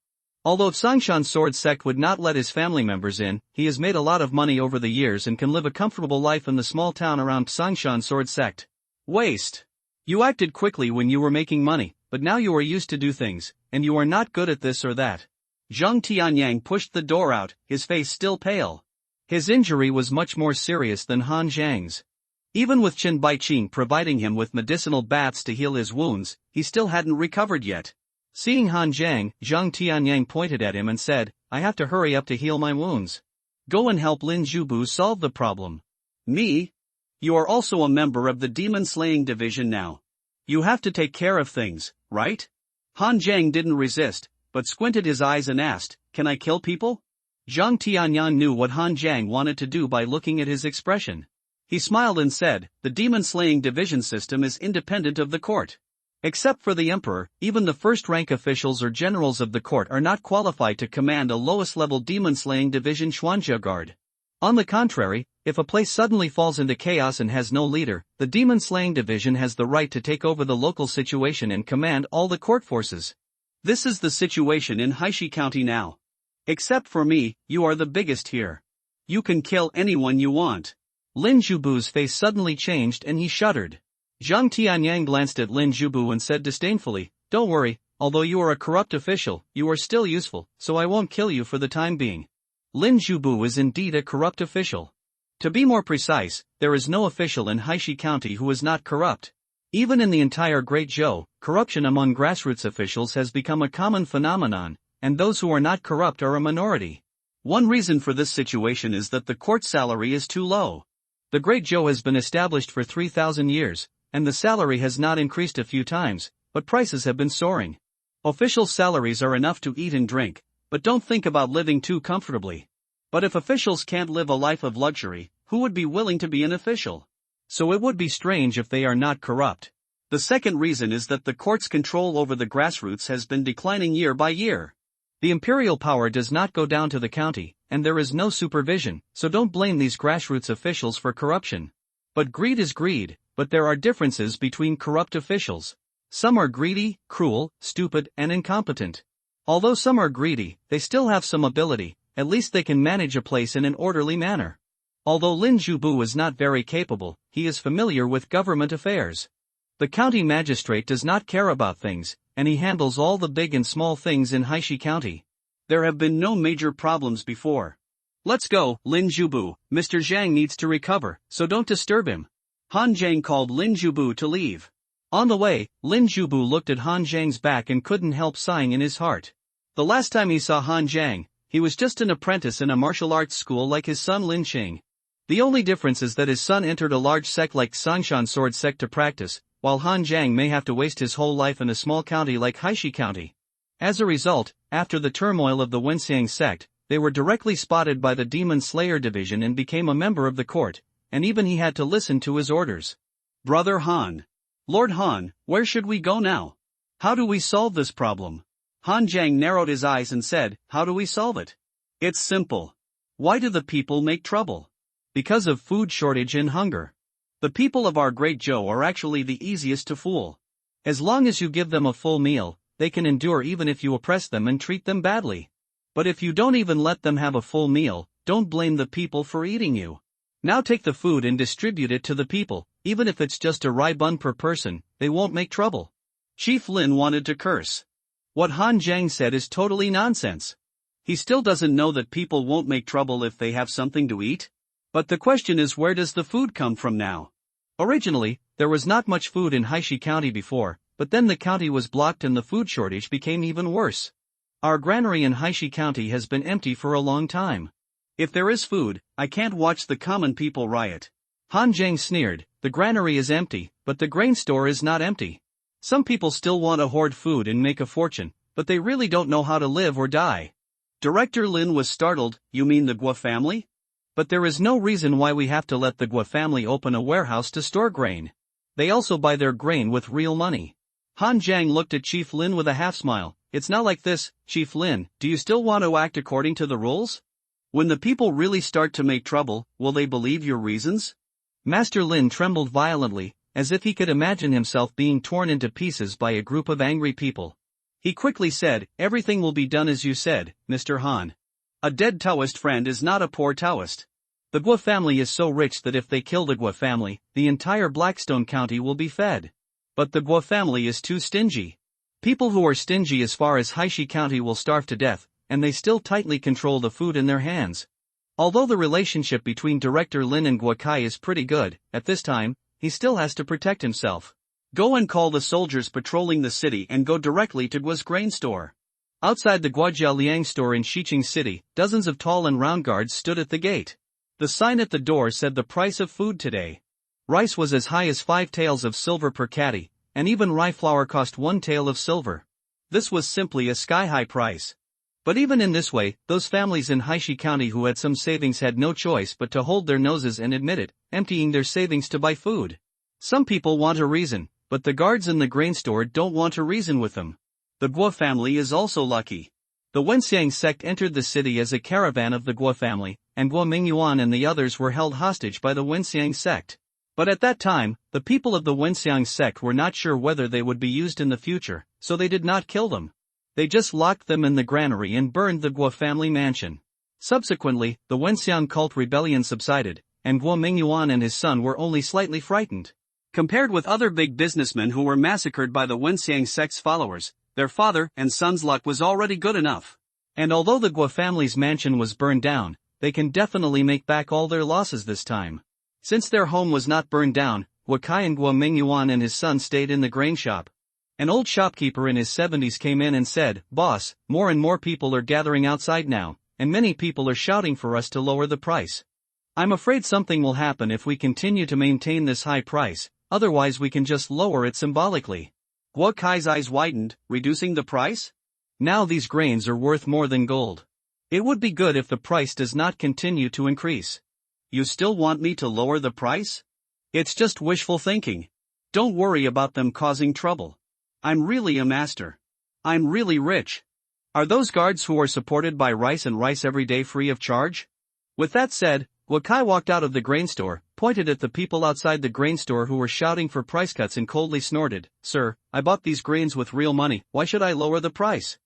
Although Tsangshan Sword Sect would not let his family members in, he has made a lot of money over the years and can live a comfortable life in the small town around Tsangshan Sword Sect. Waste. You acted quickly when you were making money, but now you are used to do things, and you are not good at this or that. Zhang Tianyang pushed the door out, his face still pale. His injury was much more serious than Han Jiang's. Even with Qin Baiqing providing him with medicinal baths to heal his wounds, he still hadn't recovered yet. Seeing Han Jiang, Zhang Tianyang pointed at him and said, I have to hurry up to heal my wounds. Go and help Lin Zhubu solve the problem. Me? You are also a member of the Demon Slaying Division now. You have to take care of things, right? Han Jiang didn't resist, but squinted his eyes and asked, Can I kill people? Zhang Tianyang knew what Han Jiang wanted to do by looking at his expression. He smiled and said, The Demon Slaying Division system is independent of the court. Except for the emperor, even the first-rank officials or generals of the court are not qualified to command a lowest-level demon-slaying division Xuanjia Guard. On the contrary, if a place suddenly falls into chaos and has no leader, the demon-slaying division has the right to take over the local situation and command all the court forces. This is the situation in Haishi County now. Except for me, you are the biggest here. You can kill anyone you want. Lin Zhubu's face suddenly changed and he shuddered. Zhang Tianyang glanced at Lin Zhubu and said disdainfully, Don't worry, although you are a corrupt official, you are still useful, so I won't kill you for the time being. Lin Zhubu is indeed a corrupt official. To be more precise, there is no official in Haishi County who is not corrupt. Even in the entire Great Zhou, corruption among grassroots officials has become a common phenomenon, and those who are not corrupt are a minority. One reason for this situation is that the court salary is too low. The Great Joe has been established for 3,000 years, and the salary has not increased a few times, but prices have been soaring. Official salaries are enough to eat and drink, but don't think about living too comfortably. But if officials can't live a life of luxury, who would be willing to be an official? So it would be strange if they are not corrupt. The second reason is that the court's control over the grassroots has been declining year by year. The imperial power does not go down to the county, and there is no supervision, so don't blame these grassroots officials for corruption. But greed is greed, but there are differences between corrupt officials. Some are greedy, cruel, stupid, and incompetent. Although some are greedy, they still have some ability, at least they can manage a place in an orderly manner. Although Lin Zhubu is not very capable, he is familiar with government affairs. The county magistrate does not care about things, and he handles all the big and small things in Haishi County. There have been no major problems before. Let's go, Lin Zhubu, Mr. Zhang needs to recover, so don't disturb him. Han Zhang called Lin Zhubu to leave. On the way, Lin Zhubu looked at Han Zhang's back and couldn't help sighing in his heart. The last time he saw Han Zhang, he was just an apprentice in a martial arts school like his son Lin Qing. The only difference is that his son entered a large sect like Sangshan Sword Sect to practice, while Han Zhang may have to waste his whole life in a small county like Haishi County. As a result, after the turmoil of the Wenxiang sect, they were directly spotted by the Demon Slayer Division and became a member of the court, and even he had to listen to his orders. Brother Han. Lord Han, where should we go now? How do we solve this problem? Han Zhang narrowed his eyes and said, how do we solve it? It's simple. Why do the people make trouble? Because of food shortage and hunger. The people of our Great Joe are actually the easiest to fool. As long as you give them a full meal, they can endure even if you oppress them and treat them badly. But if you don't even let them have a full meal, don't blame the people for eating you. Now take the food and distribute it to the people, even if it's just a rye bun per person, they won't make trouble. Chief Lin wanted to curse. What Han Zhang said is totally nonsense. He still doesn't know that people won't make trouble if they have something to eat. But the question is, where does the food come from now? Originally, there was not much food in Haishi County before, but then the county was blocked and the food shortage became even worse. Our granary in Haishi County has been empty for a long time. If there is food, I can't watch the common people riot. Han Zhang sneered, the granary is empty, but the grain store is not empty. Some people still want to hoard food and make a fortune, but they really don't know how to live or die. Director Lin was startled, you mean the Guo family? But there is no reason why we have to let the Guo family open a warehouse to store grain. They also buy their grain with real money. Han Zhang looked at Chief Lin with a half-smile. It's not like this, Chief Lin, do you still want to act according to the rules? When the people really start to make trouble, will they believe your reasons? Master Lin trembled violently, as if he could imagine himself being torn into pieces by a group of angry people. He quickly said, everything will be done as you said, Mr. Han. A dead Taoist friend is not a poor Taoist. The Guo family is so rich that if they kill the Guo family, the entire Blackstone County will be fed. But the Guo family is too stingy. People who are stingy as far as Haishi County will starve to death, and they still tightly control the food in their hands. Although the relationship between Director Lin and Guo Kai is pretty good, at this time, he still has to protect himself. Go and call the soldiers patrolling the city and go directly to Guo's grain store. Outside the Guojia Liang store in Xiqing City, dozens of tall and round guards stood at the gate. The sign at the door said the price of food today. Rice was as high as 5 taels of silver per caddy, and even rye flour cost 1 tael of silver. This was simply a sky-high price. But even in this way, those families in Haishi County who had some savings had no choice but to hold their noses and admit it, emptying their savings to buy food. Some people want a reason, but the guards in the grain store don't want to reason with them. The Guo family is also lucky. The Wenxiang sect entered the city as a caravan of the Guo family, and Guo Mingyuan and the others were held hostage by the Wenxiang sect. But at that time, the people of the Wenxiang sect were not sure whether they would be used in the future, so they did not kill them. They just locked them in the granary and burned the Guo family mansion. Subsequently, the Wenxiang cult rebellion subsided, and Guo Mingyuan and his son were only slightly frightened. Compared with other big businessmen who were massacred by the Wenxiang sect's followers, their father and son's luck was already good enough. And although the Guo family's mansion was burned down, they can definitely make back all their losses this time. Since their home was not burned down, Guo Kai and Guo Mingyuan and his son stayed in the grain shop. An old shopkeeper in his 70s came in and said, "Boss, more and more people are gathering outside now, and many people are shouting for us to lower the price. I'm afraid something will happen if we continue to maintain this high price, otherwise we can just lower it symbolically." Guo Kai's eyes widened, reducing the price? Now these grains are worth more than gold. It would be good if the price does not continue to increase. You still want me to lower the price? It's just wishful thinking. Don't worry about them causing trouble. I'm really a master. I'm really rich. Are those guards who are supported by rice and rice every day free of charge? With that said, Guo Kai walked out of the grain store, pointed at the people outside the grain store who were shouting for price cuts and coldly snorted, "Sir, I bought these grains with real money, why should I lower the price?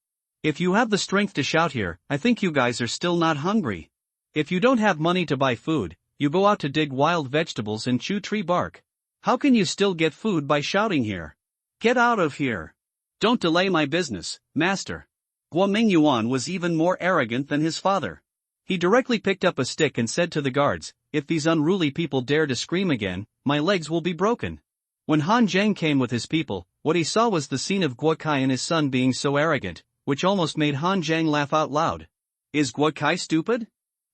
If you have the strength to shout here, I think you guys are still not hungry. If you don't have money to buy food, you go out to dig wild vegetables and chew tree bark. How can you still get food by shouting here? Get out of here. Don't delay my business, master." Guo Mingyuan was even more arrogant than his father. He directly picked up a stick and said to the guards, "If these unruly people dare to scream again, my legs will be broken." When Han Zhang came with his people, what he saw was the scene of Guo Kai and his son being so arrogant, which almost made Han Zhang laugh out loud. Is Guo Kai stupid?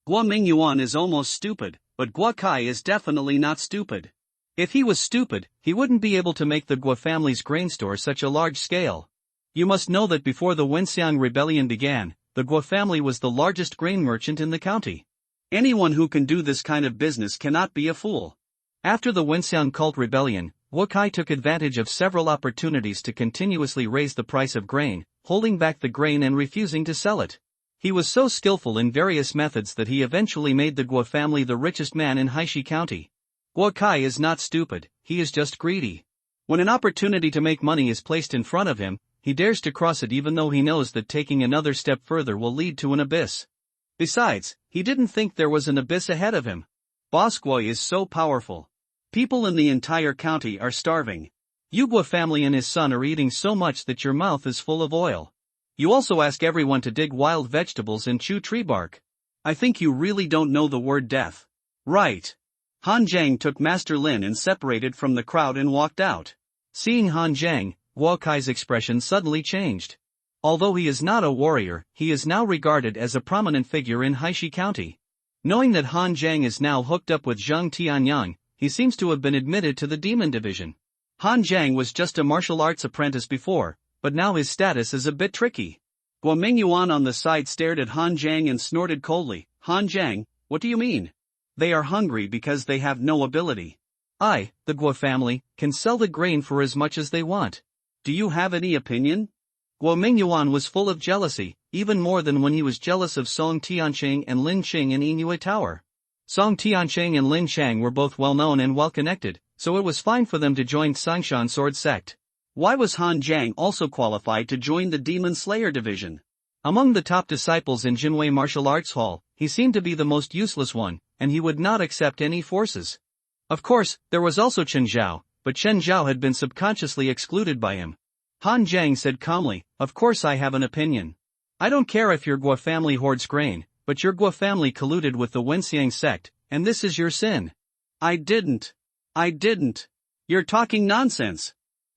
Guo Mingyuan is almost stupid, but Guo Kai is definitely not stupid. If he was stupid, he wouldn't be able to make the Guo family's grain store such a large scale. You must know that before the Wenxiang rebellion began, the Guo family was the largest grain merchant in the county. Anyone who can do this kind of business cannot be a fool. After the Wenxiang cult rebellion, Guo Kai took advantage of several opportunities to continuously raise the price of grain, holding back the grain and refusing to sell it. He was so skillful in various methods that he eventually made the Guo family the richest man in Haishi County. Guo Kai is not stupid, he is just greedy. When an opportunity to make money is placed in front of him, he dares to cross it even though he knows that taking another step further will lead to an abyss. Besides, he didn't think there was an abyss ahead of him. Boss Guo is so powerful. People in the entire county are starving. You Guo family and his son are eating so much that your mouth is full of oil. You also ask everyone to dig wild vegetables and chew tree bark. I think you really don't know the word death. Right. Han Zhang took Master Lin and separated from the crowd and walked out. Seeing Han Zhang, Guo Kai's expression suddenly changed. Although he is not a warrior, he is now regarded as a prominent figure in Haishi County. Knowing that Han Zhang is now hooked up with Zhang Tianyang, he seems to have been admitted to the demon division. Han Zhang was just a martial arts apprentice before, but now his status is a bit tricky. Guo Mingyuan on the side stared at Han Zhang and snorted coldly, "Han Zhang, what do you mean? They are hungry because they have no ability. I, the Guo family, can sell the grain for as much as they want. Do you have any opinion?" Guo Mingyuan was full of jealousy, even more than when he was jealous of Song Tiancheng and Lin Qing in Yingyue Tower. Song Tiancheng and Lin Chang were both well-known and well-connected, so it was fine for them to join Sangshan Sword Sect. Why was Han Zhang also qualified to join the Demon Slayer division? Among the top disciples in Jinwei Martial Arts Hall, he seemed to be the most useless one, and he would not accept any forces. Of course, there was also Chen Zhao, but Chen Zhao had been subconsciously excluded by him. Han Zhang said calmly, "Of course I have an opinion. I don't care if your Guo family hoards grain, but your Guo family colluded with the Wenxiang sect, and this is your sin." I didn't. You're talking nonsense."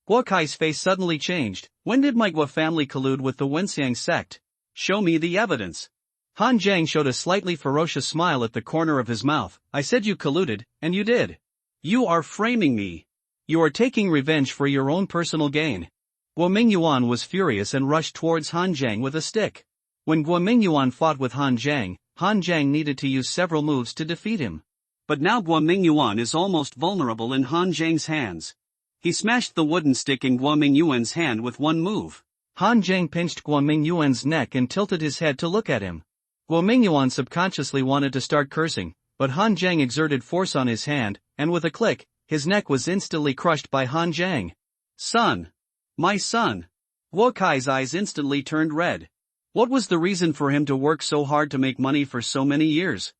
Guo Kai's face suddenly changed. "When did my Guo family collude with the Wenxiang sect? Show me the evidence." Han Zhang showed a slightly ferocious smile at the corner of his mouth. "I said you colluded, and you did. You are framing me. You are taking revenge for your own personal gain." Guo Mingyuan was furious and rushed towards Han Zhang with a stick. When Guo Mingyuan fought with Han Zhang needed to use several moves to defeat him. But now Guo Mingyuan is almost vulnerable in Han Zhang's hands. He smashed the wooden stick in Guo Mingyuan's hand with one move. Han Zhang pinched Guo Mingyuan's neck and tilted his head to look at him. Guo Mingyuan subconsciously wanted to start cursing, but Han Zhang exerted force on his hand, and with a click, his neck was instantly crushed by Han Zhang. "Son! My son!" Guo Kai's eyes instantly turned red. What was the reason for him to work so hard to make money for so many years?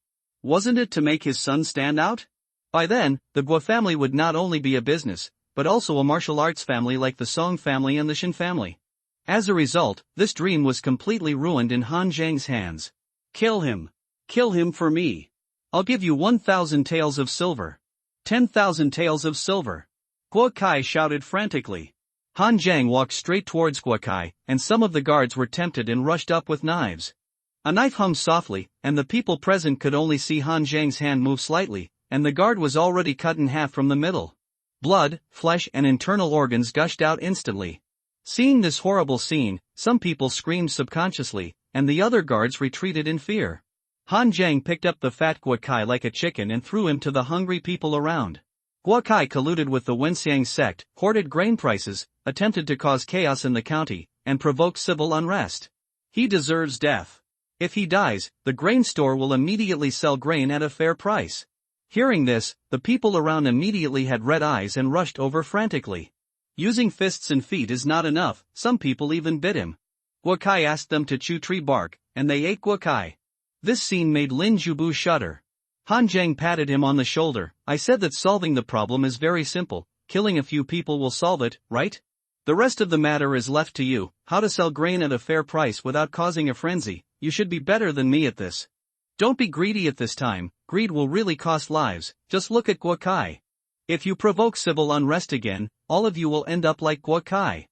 Wasn't it to make his son stand out? By then, the Guo family would not only be a business, but also a martial arts family like the Song family and the Shin family. As a result, this dream was completely ruined in Han Zhang's hands. "Kill him! Kill him for me! I'll give you 1,000 taels of silver. 10,000 taels of silver!" Guo Kai shouted frantically. Han Jiang walked straight towards Guokai, and some of the guards were tempted and rushed up with knives. A knife hummed softly, and the people present could only see Han Jiang's hand move slightly, and the guard was already cut in half from the middle. Blood, flesh and internal organs gushed out instantly. Seeing this horrible scene, some people screamed subconsciously, and the other guards retreated in fear. Han Jiang picked up the fat Guokai like a chicken and threw him to the hungry people around. Guokai colluded with the Wenxiang sect, hoarded grain prices, attempted to cause chaos in the county, and provoked civil unrest. He deserves death. If he dies, the grain store will immediately sell grain at a fair price. Hearing this, the people around immediately had red eyes and rushed over frantically. Using fists and feet is not enough, some people even bit him. Guokai asked them to chew tree bark, and they ate Guokai. This scene made Lin Zhubu shudder. Han Jiang patted him on the shoulder. I said that solving the problem is very simple, killing a few people will solve it, right? The rest of the matter is left to you, how to sell grain at a fair price without causing a frenzy. You should be better than me at this. Don't be greedy at this time, greed will really cost lives, just look at Guokai. If you provoke civil unrest again, all of you will end up like Guokai.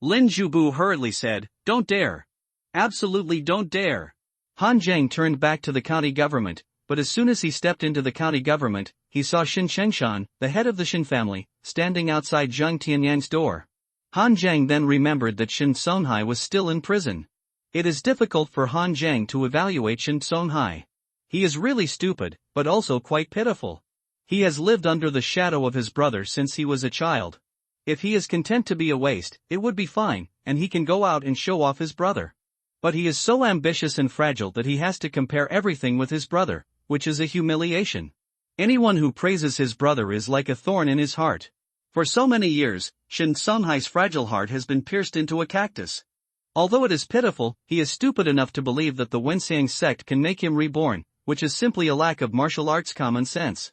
Lin Zhubu hurriedly said, don't dare. Absolutely don't dare. Han Jiang turned back to the county government, but as soon as he stepped into the county government, he saw Shin Shengshan, the head of the Shin family, standing outside Zhang Tianyang's door. Han Jiang then remembered that Shin Songhai was still in prison. It is difficult for Han Jiang to evaluate Shin Songhai. He is really stupid, but also quite pitiful. He has lived under the shadow of his brother since he was a child. If he is content to be a waste, it would be fine, and he can go out and show off his brother. But he is so ambitious and fragile that he has to compare everything with his brother, which is a humiliation. Anyone who praises his brother is like a thorn in his heart. For so many years, Shin Songhai's fragile heart has been pierced into a cactus. Although it is pitiful, he is stupid enough to believe that the Wenxiang sect can make him reborn, which is simply a lack of martial arts common sense.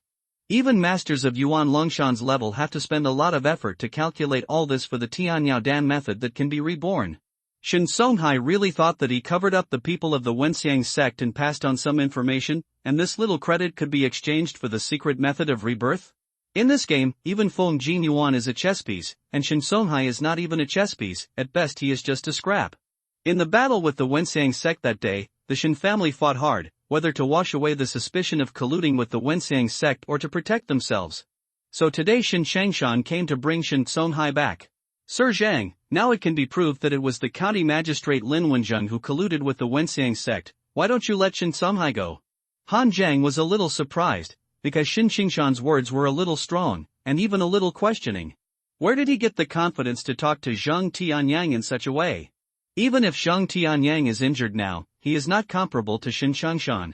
Even masters of Yuan Longshan's level have to spend a lot of effort to calculate all this for the Tianyao Dan method that can be reborn. Shin Songhai really thought that he covered up the people of the Wenxiang sect and passed on some information, and this little credit could be exchanged for the secret method of rebirth? In this game, even Feng Jin Yuan is a chess piece, and Shin Songhai is not even a chess piece, at best he is just a scrap. In the battle with the Wenxiang sect that day, the Shin family fought hard, whether to wash away the suspicion of colluding with the Wenxiang sect or to protect themselves. So today Shin Shengshan came to bring Shin Songhai back. Sir Zhang, now it can be proved that it was the county magistrate Lin Wenjun who colluded with the Wenxiang sect, why don't you let Shin Songhai go? Han Jiang was a little surprised, because Shin Shengshan's words were a little strong, and even a little questioning. Where did he get the confidence to talk to Zhang Tianyang in such a way? Even if Zhang Tianyang is injured now, he is not comparable to Shin Shengshan.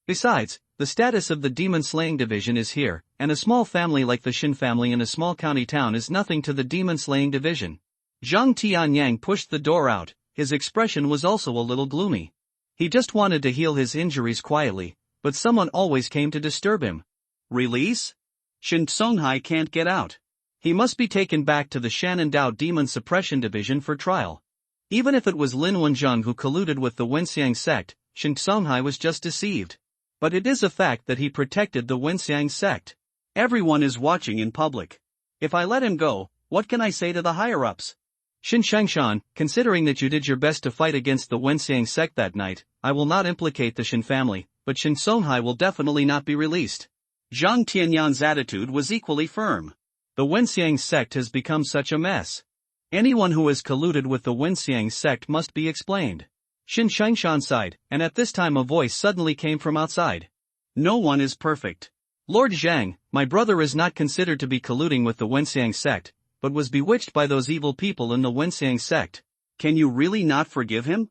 Besides, the status of the demon-slaying division is here, and a small family like the Shin family in a small county town is nothing to the demon-slaying division. Zhang Tianyang pushed the door out, his expression was also a little gloomy. He just wanted to heal his injuries quietly, but someone always came to disturb him. Release? Shin Songhai can't get out. He must be taken back to the Shanandao Demon Suppression Division for trial. Even if it was Lin Wenjun who colluded with the Wenxiang sect, Shin Songhai was just deceived. But it is a fact that he protected the Wenxiang sect. Everyone is watching in public. If I let him go, what can I say to the higher-ups? Shin Shengshan, considering that you did your best to fight against the Wenxiang sect that night, I will not implicate the Shin family, but Shin Songhai will definitely not be released. Zhang Tianyang's attitude was equally firm. The Wenxiang sect has become such a mess. Anyone who has colluded with the Wenxiang sect must be explained. Shin Shengshan sighed, and at this time a voice suddenly came from outside. No one is perfect. Lord Zhang, my brother is not considered to be colluding with the Wenxiang sect, but was bewitched by those evil people in the Wenxiang sect. Can you really not forgive him?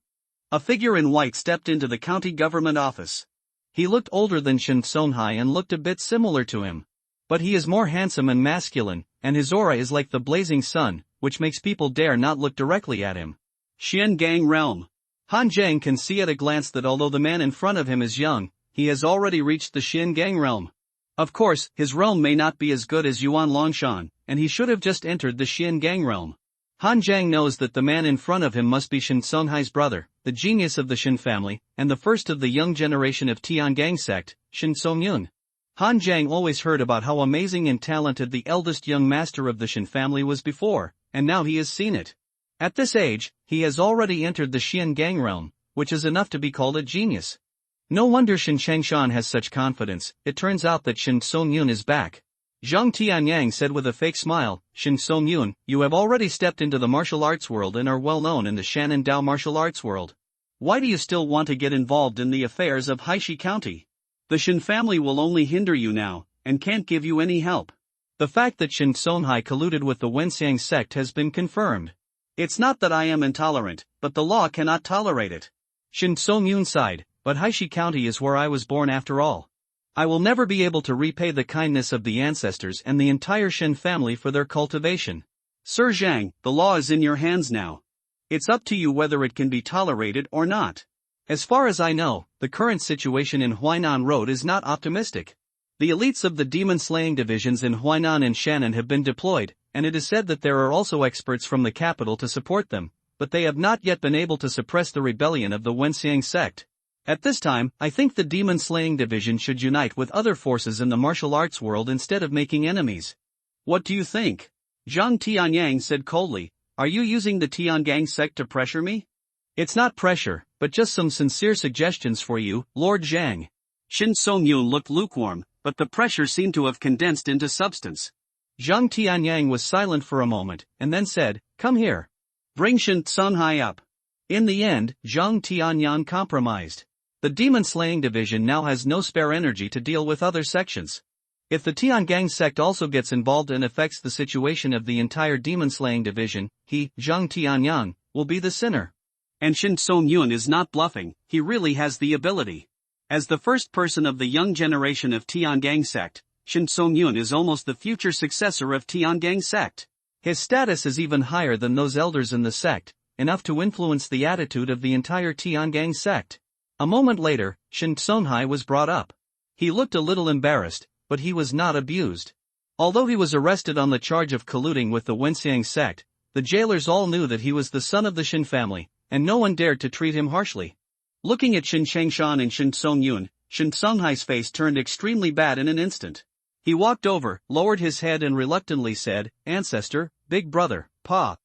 A figure in white stepped into the county government office. He looked older than Shin Songhai and looked a bit similar to him. But he is more handsome and masculine, and his aura is like the blazing sun, which makes people dare not look directly at him. Xian Gang Realm. Han Jiang can see at a glance that although the man in front of him is young, he has already reached the Xian Gang Realm. Of course, his realm may not be as good as Yuan Longshan, and he should have just entered the Xian Gang Realm. Han Jiang knows that the man in front of him must be Shin Songhai's brother, the genius of the Shin family, and the first of the young generation of Tiangang sect, Shin Songyun. Han Jiang always heard about how amazing and talented the eldest young master of the Shin family was before, and now he has seen it. At this age, he has already entered the Xian Gang realm, which is enough to be called a genius. No wonder Shin Changshan has such confidence. It turns out that Shin Song-yun is back. Zhang Tianyang said with a fake smile, Shin Song-yun, you have already stepped into the martial arts world and are well known in the Shannon Dao martial arts world. Why do you still want to get involved in the affairs of Haishi County? The Shin family will only hinder you now, and can't give you any help. The fact that Shin Songhai colluded with the Wenxiang sect has been confirmed. It's not that I am intolerant, but the law cannot tolerate it. Shin Song-yun sighed, but Haishi County is where I was born after all. I will never be able to repay the kindness of the ancestors and the entire Shin family for their cultivation. Sir Zhang, the law is in your hands now. It's up to you whether it can be tolerated or not. As far as I know, the current situation in Huainan Road is not optimistic. The elites of the demon-slaying divisions in Huainan and Shannon have been deployed, and it is said that there are also experts from the capital to support them, but they have not yet been able to suppress the rebellion of the Wenxiang sect. At this time, I think the demon-slaying division should unite with other forces in the martial arts world instead of making enemies. What do you think? Zhang Tianyang said coldly, are you using the Tiangang sect to pressure me? It's not pressure, but just some sincere suggestions for you, Lord Zhang. Shin Song-yun looked lukewarm, but the pressure seemed to have condensed into substance. Zhang Tianyang was silent for a moment, and then said, come here. Bring Shin Songhai up. In the end, Zhang Tianyang compromised. The demon-slaying division now has no spare energy to deal with other sections. If the Tiangang sect also gets involved and affects the situation of the entire demon-slaying division, he, Zhang Tianyang, will be the sinner. And Shin Song-yun is not bluffing, he really has the ability. As the first person of the young generation of Tiangang sect, Shin Song-yun is almost the future successor of Tiangang sect. His status is even higher than those elders in the sect, enough to influence the attitude of the entire Tiangang sect. A moment later, Shin Songhai was brought up. He looked a little embarrassed, but he was not abused. Although he was arrested on the charge of colluding with the Wenxiang sect, the jailers all knew that he was the son of the Shin family, and no one dared to treat him harshly. Looking at Shin Changshan and Shin Song-yun, Shin Songhai's face turned extremely bad in an instant. He walked over, lowered his head and reluctantly said, Ancestor, big brother, Pa.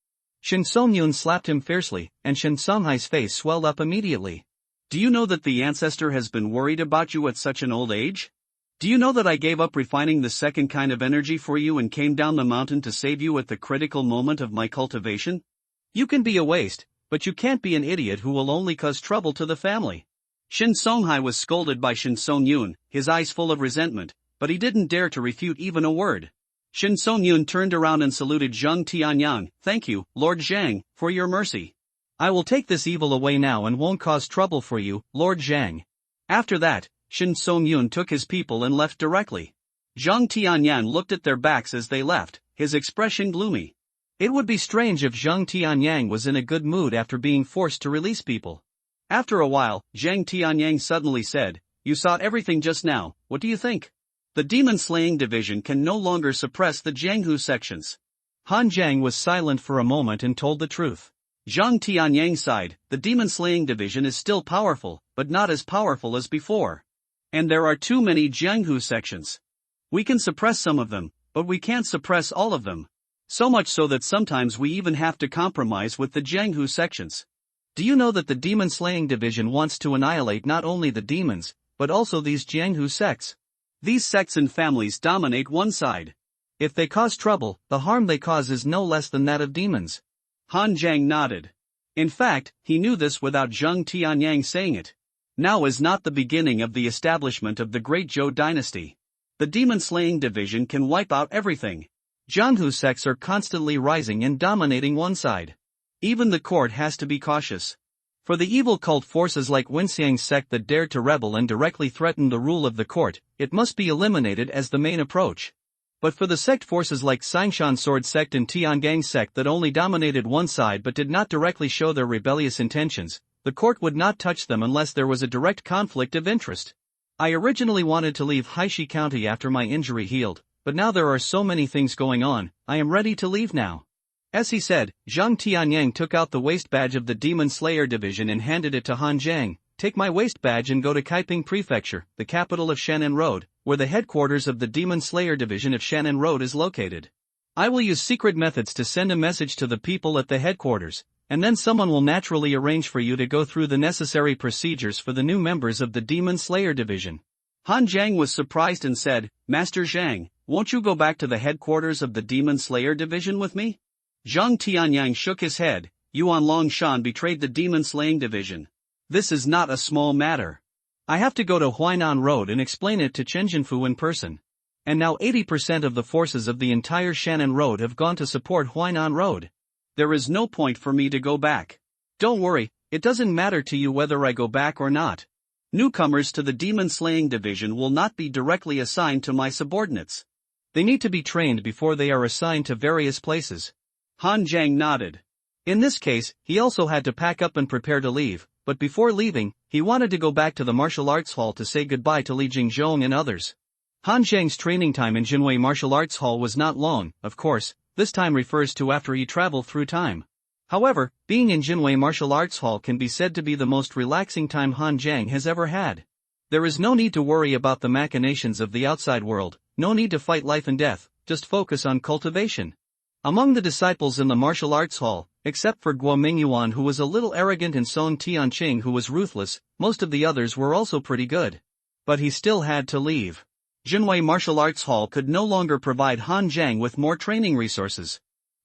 Shin Song-yun slapped him fiercely, and Shin Songhai's face swelled up immediately. Do you know that the ancestor has been worried about you at such an old age? Do you know that I gave up refining the second kind of energy for you and came down the mountain to save you at the critical moment of my cultivation? You can be a waste, but you can't be an idiot who will only cause trouble to the family. Shin Songhai was scolded by Shin Song-yun, his eyes full of resentment, but he didn't dare to refute even a word. Shin Song-yun turned around and saluted Zhang Tianyang, thank you, Lord Zhang, for your mercy. I will take this evil away now and won't cause trouble for you, Lord Zhang. After that, Shin Song-yun took his people and left directly. Zhang Tianyang looked at their backs as they left, his expression gloomy. It would be strange if Zhang Tianyang was in a good mood after being forced to release people. After a while, Zhang Tianyang suddenly said, you saw everything just now, what do you think? The demon-slaying division can no longer suppress the Jianghu sections. Han Jiang was silent for a moment and told the truth. Zhang Tianyang sighed, the demon-slaying division is still powerful, but not as powerful as before. And there are too many Jianghu sections. We can suppress some of them, but we can't suppress all of them. So much so that sometimes we even have to compromise with the Jianghu sections. Do you know that the demon-slaying division wants to annihilate not only the demons, but also these Jianghu sects? These sects and families dominate one side. If they cause trouble, the harm they cause is no less than that of demons. Han Jiang nodded. In fact, he knew this without Zhang Tianyang saying it. Now is not the beginning of the establishment of the Great Zhou dynasty. The demon-slaying division can wipe out everything. Jianghu sects are constantly rising and dominating one side. Even the court has to be cautious. For the evil cult forces like Wenxiang's sect that dared to rebel and directly threaten the rule of the court, it must be eliminated as the main approach. But for the sect forces like Sangshan Sword sect and Tiangang sect that only dominated one side but did not directly show their rebellious intentions, the court would not touch them unless there was a direct conflict of interest. I originally wanted to leave Haishi County after my injury healed, but now there are so many things going on, I am ready to leave now. As he said, Zhang Tianyang took out the waist badge of the Demon Slayer division and handed it to Han Jiang. Take my waist badge and go to Kaiping Prefecture, the capital of Shannon Road, where the headquarters of the Demon Slayer division of Shannon Road is located. I will use secret methods to send a message to the people at the headquarters, and then someone will naturally arrange for you to go through the necessary procedures for the new members of the Demon Slayer Division. Han Zhang was surprised and said, Master Zhang, won't you go back to the headquarters of the Demon Slayer Division with me? Zhang Tianyang shook his head. Yuan Longshan betrayed the Demon Slaying Division. This is not a small matter. I have to go to Huainan Road and explain it to Chen Jinfu in person. And now 80% of the forces of the entire Shannon Road have gone to support Huainan Road. There is no point for me to go back. Don't worry, it doesn't matter to you whether I go back or not. Newcomers to the Demon Slaying Division will not be directly assigned to my subordinates. They need to be trained before they are assigned to various places. Han Zhang nodded. In this case, he also had to pack up and prepare to leave, but before leaving, he wanted to go back to the martial arts hall to say goodbye to Li Jingzhong and others. Han Zhang's training time in Jinwei Martial Arts Hall was not long, of course, this time refers to after he traveled through time. However, being in Jinwei Martial Arts Hall can be said to be the most relaxing time Han Zhang has ever had. There is no need to worry about the machinations of the outside world, no need to fight life and death, just focus on cultivation. Among the disciples in the martial arts hall, except for Guo Mingyuan who was a little arrogant and Song Tianqing who was ruthless, most of the others were also pretty good. But he still had to leave. Jinwei Martial Arts Hall could no longer provide Han Zhang with more training resources.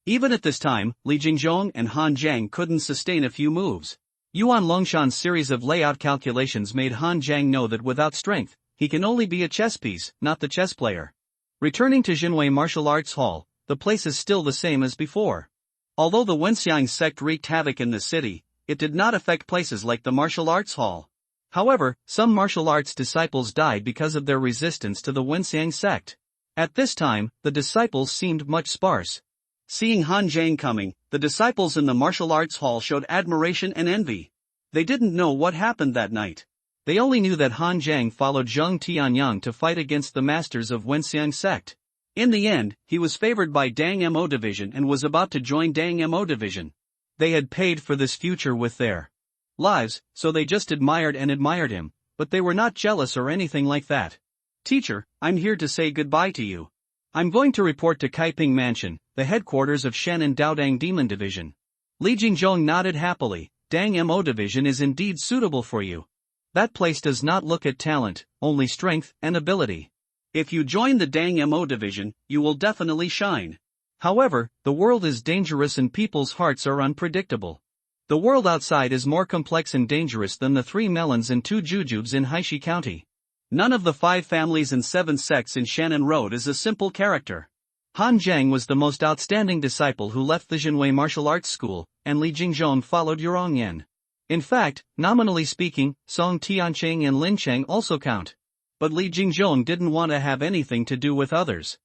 Even at this time, Li Jingzhong and Han Zhang couldn't sustain a few moves. Yuan Longshan's series of layout calculations made Han Zhang know that without strength, he can only be a chess piece, not the chess player. Returning to Jinwei Martial Arts Hall, the place is still the same as before. Although the Wenxiang sect wreaked havoc in the city, it did not affect places like the Martial Arts Hall. However, some martial arts disciples died because of their resistance to the Wenxiang sect. At this time, the disciples seemed much sparse. Seeing Han Zhang coming, the disciples in the martial arts hall showed admiration and envy. They didn't know what happened that night. They only knew that Han Zhang followed Zhang Tianyang to fight against the masters of Wenxiang sect. In the end, he was favored by Dang Mo Division and was about to join Dang Mo Division. They had paid for this future with their lives, so they just admired him, but they were not jealous or anything like that. Teacher, I'm here to say goodbye to you. I'm going to report to Kaiping Mansion, the headquarters of Shannon Daodang Demon Division. Li Jingzhong nodded happily. Dang Mo Division is indeed suitable for you. That place does not look at talent, only strength and ability. If you join the Dang Mo Division, you will definitely shine. However, the world is dangerous and people's hearts are unpredictable. The world outside is more complex and dangerous than the 3 melons and 2 jujubes in Haishi County. None of the 5 families and 7 sects in Shannon Road is a simple character. Han Zhang was the most outstanding disciple who left the Jinwei Martial Arts School, and Li Jingzhong followed Yurongyan. In fact, nominally speaking, Song Tianqing and Lin Cheng also count. But Li Jingzhong didn't want to have anything to do with others.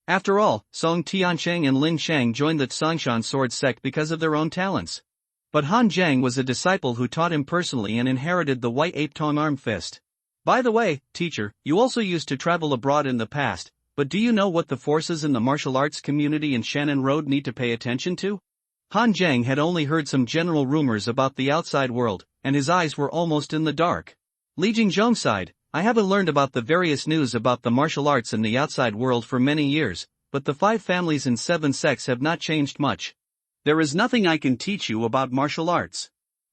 After all, Song Tianqing and Lin Cheng joined the Tsongshan sword sect because of their own talents. But Han Zhang was a disciple who taught him personally and inherited the White Ape Tong Arm Fist. By the way, teacher, you also used to travel abroad in the past, but do you know what the forces in the martial arts community in Shannon Road need to pay attention to? Han Zhang had only heard some general rumors about the outside world, and his eyes were almost in the dark. Li Jingzhong sighed. I haven't learned about the various news about the martial arts in the outside world for many years, but the 5 families and 7 sects have not changed much. There is nothing I can teach you about martial arts.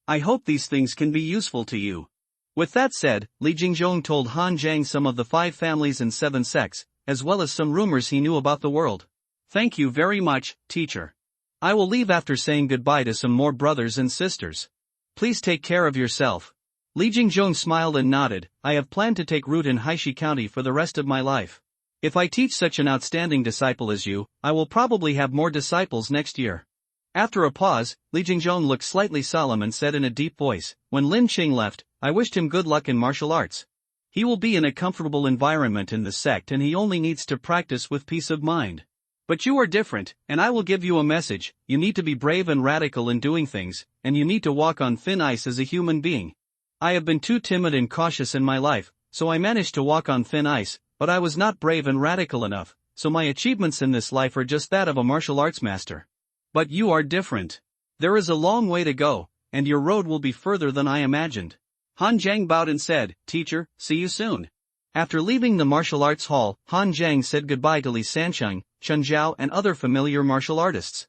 I hope these things can be useful to you. With that said, Li Jingzhong told Han Zhang some of the 5 families and 7 sects, as well as some rumors he knew about the world. Thank you very much, teacher. I will leave after saying goodbye to some more brothers and sisters. Please take care of yourself. Li Jingzhong smiled and nodded. I have planned to take root in Haishi County for the rest of my life. If I teach such an outstanding disciple as you, I will probably have more disciples next year. After a pause, Li Jingzhong looked slightly solemn and said in a deep voice, when Lin Qing left, I wished him good luck in martial arts. He will be in a comfortable environment in the sect and he only needs to practice with peace of mind. But you are different, and I will give you a message. You need to be brave and radical in doing things, and you need to walk on thin ice as a human being. I have been too timid and cautious in my life, so I managed to walk on thin ice, but I was not brave and radical enough, so my achievements in this life are just that of a martial arts master. But you are different. There is a long way to go, and your road will be further than I imagined. Han Zhang bowed and said, Teacher, see you soon. After leaving the martial arts hall, Han Zhang said goodbye to Li Sancheng, Chen Zhao and other familiar martial artists.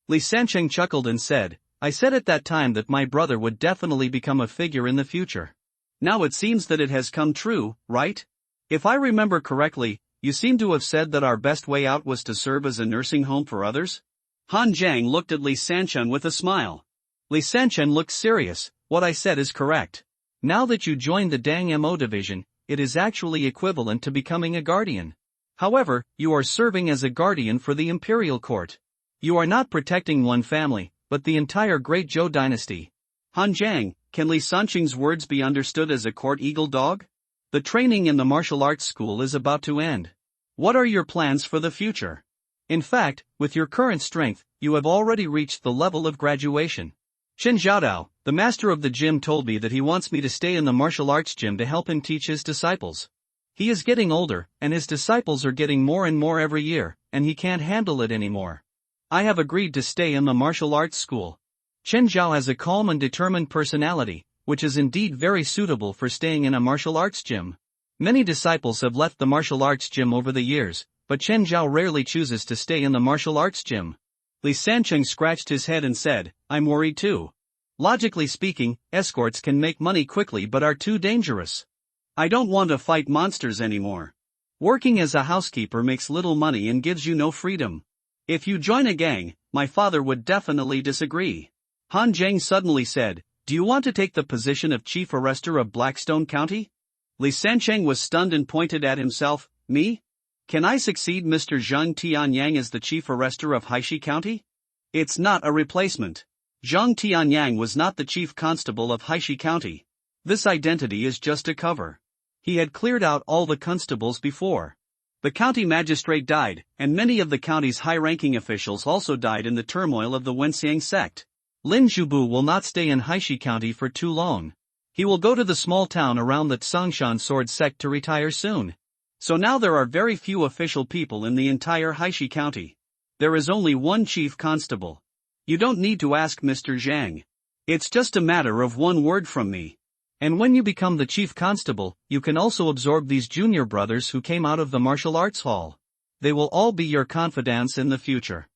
Li Sancheng chuckled and said, I said at that time that my brother would definitely become a figure in the future. Now it seems that it has come true, right? If I remember correctly, you seem to have said that our best way out was to serve as a nursing home for others? Han Jiang looked at Li Sanchen with a smile. Li Sanchen looked serious. What I said is correct. Now that you joined the Dang Mo division, it is actually equivalent to becoming a guardian. However, you are serving as a guardian for the imperial court. You are not protecting one family, but the entire Great Zhou dynasty. Han Jiang, can Li Sancheng's words be understood as a court eagle dog? The training in the martial arts school is about to end. What are your plans for the future? In fact, with your current strength, you have already reached the level of graduation. Chen Zhaodao, the master of the gym, told me that he wants me to stay in the martial arts gym to help him teach his disciples. He is getting older, and his disciples are getting more and more every year, and he can't handle it anymore. I have agreed to stay in the martial arts school. Chen Zhao has a calm and determined personality, which is indeed very suitable for staying in a martial arts gym. Many disciples have left the martial arts gym over the years, but Chen Zhao rarely chooses to stay in the martial arts gym. Li Sancheng scratched his head and said, I'm worried too. Logically speaking, escorts can make money quickly but are too dangerous. I don't want to fight monsters anymore. Working as a housekeeper makes little money and gives you no freedom. If you join a gang, my father would definitely disagree. Han Jiang suddenly said, do you want to take the position of chief arrester of Blackstone County? Li Sancheng was stunned and pointed at himself, me? Can I succeed Mr. Zhang Tianyang as the chief arrester of Haishi County? It's not a replacement. Zhang Tianyang was not the chief constable of Haishi County. This identity is just a cover. He had cleared out all the constables before. The county magistrate died, and many of the county's high-ranking officials also died in the turmoil of the Wenxiang sect. Lin Zhubu will not stay in Haishi County for too long. He will go to the small town around the Tsongshan sword sect to retire soon. So now there are very few official people in the entire Haishi County. There is only one chief constable. You don't need to ask Mr. Zhang. It's just a matter of one word from me. And when you become the chief constable, you can also absorb these junior brothers who came out of the martial arts hall. They will all be your confidants in the future.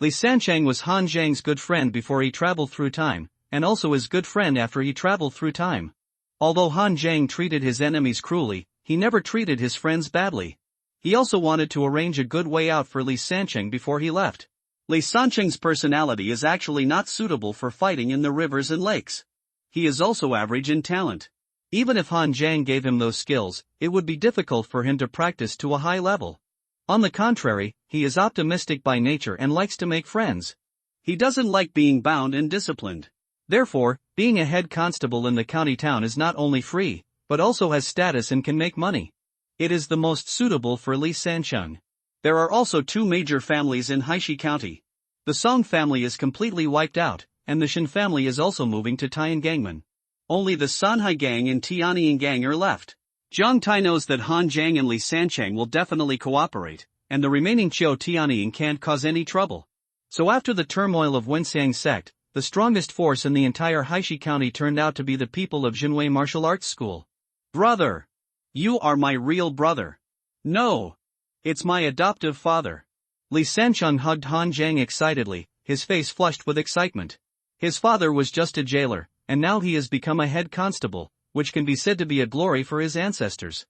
Li Sancheng was Han Jiang's good friend before he traveled through time, and also his good friend after he traveled through time. Although Han Jiang treated his enemies cruelly, he never treated his friends badly. He also wanted to arrange a good way out for Li Sancheng before he left. Li Sancheng's personality is actually not suitable for fighting in the rivers and lakes. He is also average in talent. Even if Han Jiang gave him those skills, it would be difficult for him to practice to a high level. On the contrary, he is optimistic by nature and likes to make friends. He doesn't like being bound and disciplined. Therefore, being a head constable in the county town is not only free, but also has status and can make money. It is the most suitable for Li Sancheng. There are also two major families in Haishi County. The Song family is completely wiped out, and the Shin family is also moving to Tiangangmen. Only the Sanhai gang and Tianyang gang are left. Zhang Tai knows that Han Jiang and Li Sancheng will definitely cooperate, and the remaining Qiu Tianyang can't cause any trouble. So after the turmoil of Wenxiang sect, the strongest force in the entire Haishi County turned out to be the people of Jinwei Martial Arts School. Brother! You are my real brother. No! It's my adoptive father. Li Sancheng hugged Han Jiang excitedly, his face flushed with excitement. His father was just a jailer, and now he has become a head constable, which can be said to be a glory for his ancestors.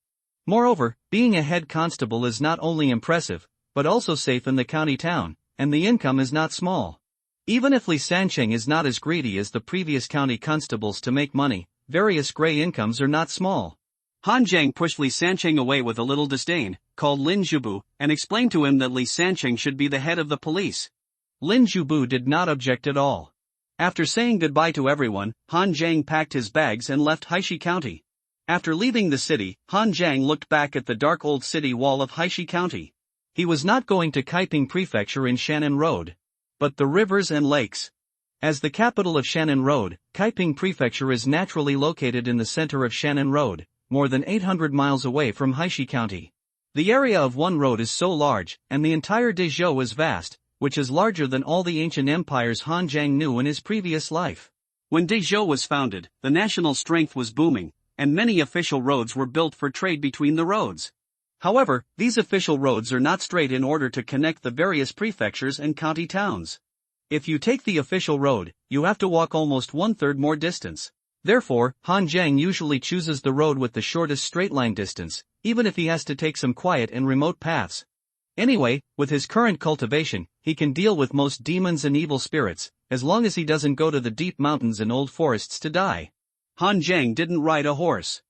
Moreover, being a head constable is not only impressive, but also safe in the county town, and the income is not small. Even if Li Sancheng is not as greedy as the previous county constables to make money, various gray incomes are not small. Han Jiang pushed Li Sancheng away with a little disdain, called Lin Zhubu, and explained to him that Li Sancheng should be the head of the police. Lin Zhubu did not object at all. After saying goodbye to everyone, Han Jiang packed his bags and left Haishi County. After leaving the city, Han Jiang looked back at the dark old city wall of Haishi County. He was not going to Kaiping Prefecture in Shannon Road, but the rivers and lakes. As the capital of Shannon Road, Kaiping Prefecture is naturally located in the center of Shannon Road, more than 800 miles away from Haishi County. The area of one road is so large, and the entire Dezhou is vast, which is larger than all the ancient empires Han Jiang knew in his previous life. When Dezhou was founded, the national strength was booming, and many official roads were built for trade between the roads. However, these official roads are not straight in order to connect the various prefectures and county towns. If you take the official road, you have to walk almost one-third more distance. Therefore, Han Jiang usually chooses the road with the shortest straight-line distance, even if he has to take some quiet and remote paths. Anyway, with his current cultivation, he can deal with most demons and evil spirits, as long as he doesn't go to the deep mountains and old forests to die. Han Jiang didn't ride a horse.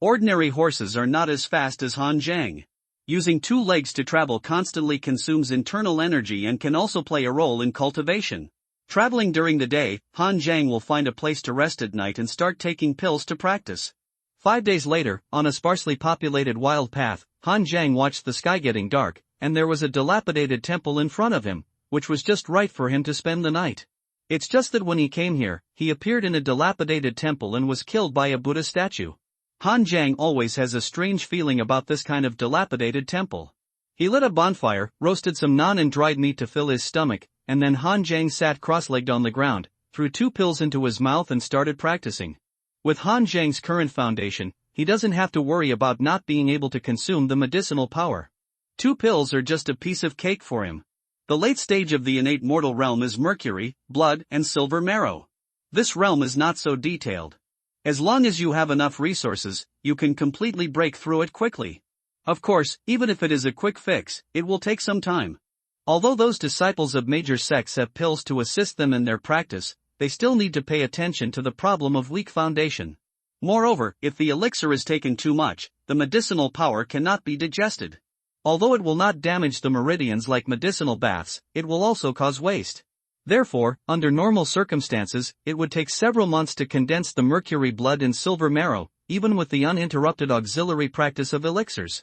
Ordinary horses are not as fast as Han Jiang. Using two legs to travel constantly consumes internal energy and can also play a role in cultivation. Traveling during the day, Han Jiang will find a place to rest at night and start taking pills to practice. 5 days later, on a sparsely populated wild path, Han Jiang watched the sky getting dark, and there was a dilapidated temple in front of him, which was just right for him to spend the night. It's just that when he came here, he appeared in a dilapidated temple and was killed by a Buddha statue. Han Jiang always has a strange feeling about this kind of dilapidated temple. He lit a bonfire, roasted some naan and dried meat to fill his stomach, and then Han Jiang sat cross-legged on the ground, threw 2 pills into his mouth and started practicing. With Han Jiang's current foundation, he doesn't have to worry about not being able to consume the medicinal power. 2 pills are just a piece of cake for him. The late stage of the innate mortal realm is mercury, blood, and silver marrow. This realm is not so detailed. As long as you have enough resources, you can completely break through it quickly. Of course, even if it is a quick fix, it will take some time. Although those disciples of major sects have pills to assist them in their practice, they still need to pay attention to the problem of weak foundation. Moreover, if the elixir is taken too much, the medicinal power cannot be digested. Although it will not damage the meridians like medicinal baths, it will also cause waste. Therefore, under normal circumstances, it would take several months to condense the mercury blood and silver marrow, even with the uninterrupted auxiliary practice of elixirs.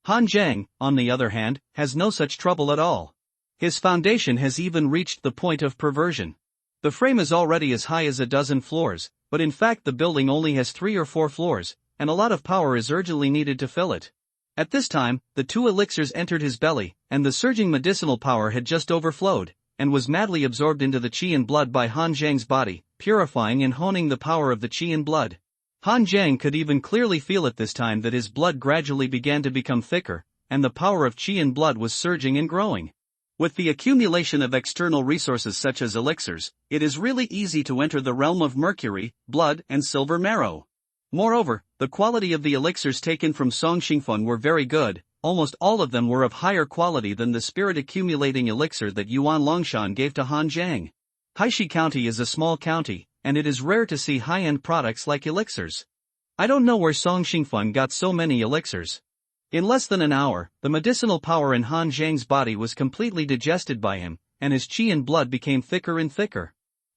Han Jiang, on the other hand, has no such trouble at all. His foundation has even reached the point of perversion. The frame is already as high as a dozen floors, but in fact the building only has 3 or 4 floors, and a lot of power is urgently needed to fill it. At this time, the 2 elixirs entered his belly, and the surging medicinal power had just overflowed, and was madly absorbed into the qi and blood by Han Jiang's body, purifying and honing the power of the qi and blood. Han Jiang could even clearly feel at this time that his blood gradually began to become thicker, and the power of qi and blood was surging and growing. With the accumulation of external resources such as elixirs, it is really easy to enter the realm of mercury, blood, and silver marrow. Moreover, the quality of the elixirs taken from Song Xingfeng were very good. Almost all of them were of higher quality than the spirit-accumulating elixir that Yuan Longshan gave to Han Jiang. Haishi County is a small county, and it is rare to see high-end products like elixirs. I don't know where Song Xingfeng got so many elixirs. In less than an hour, the medicinal power in Han Jiang's body was completely digested by him, and his qi and blood became thicker and thicker.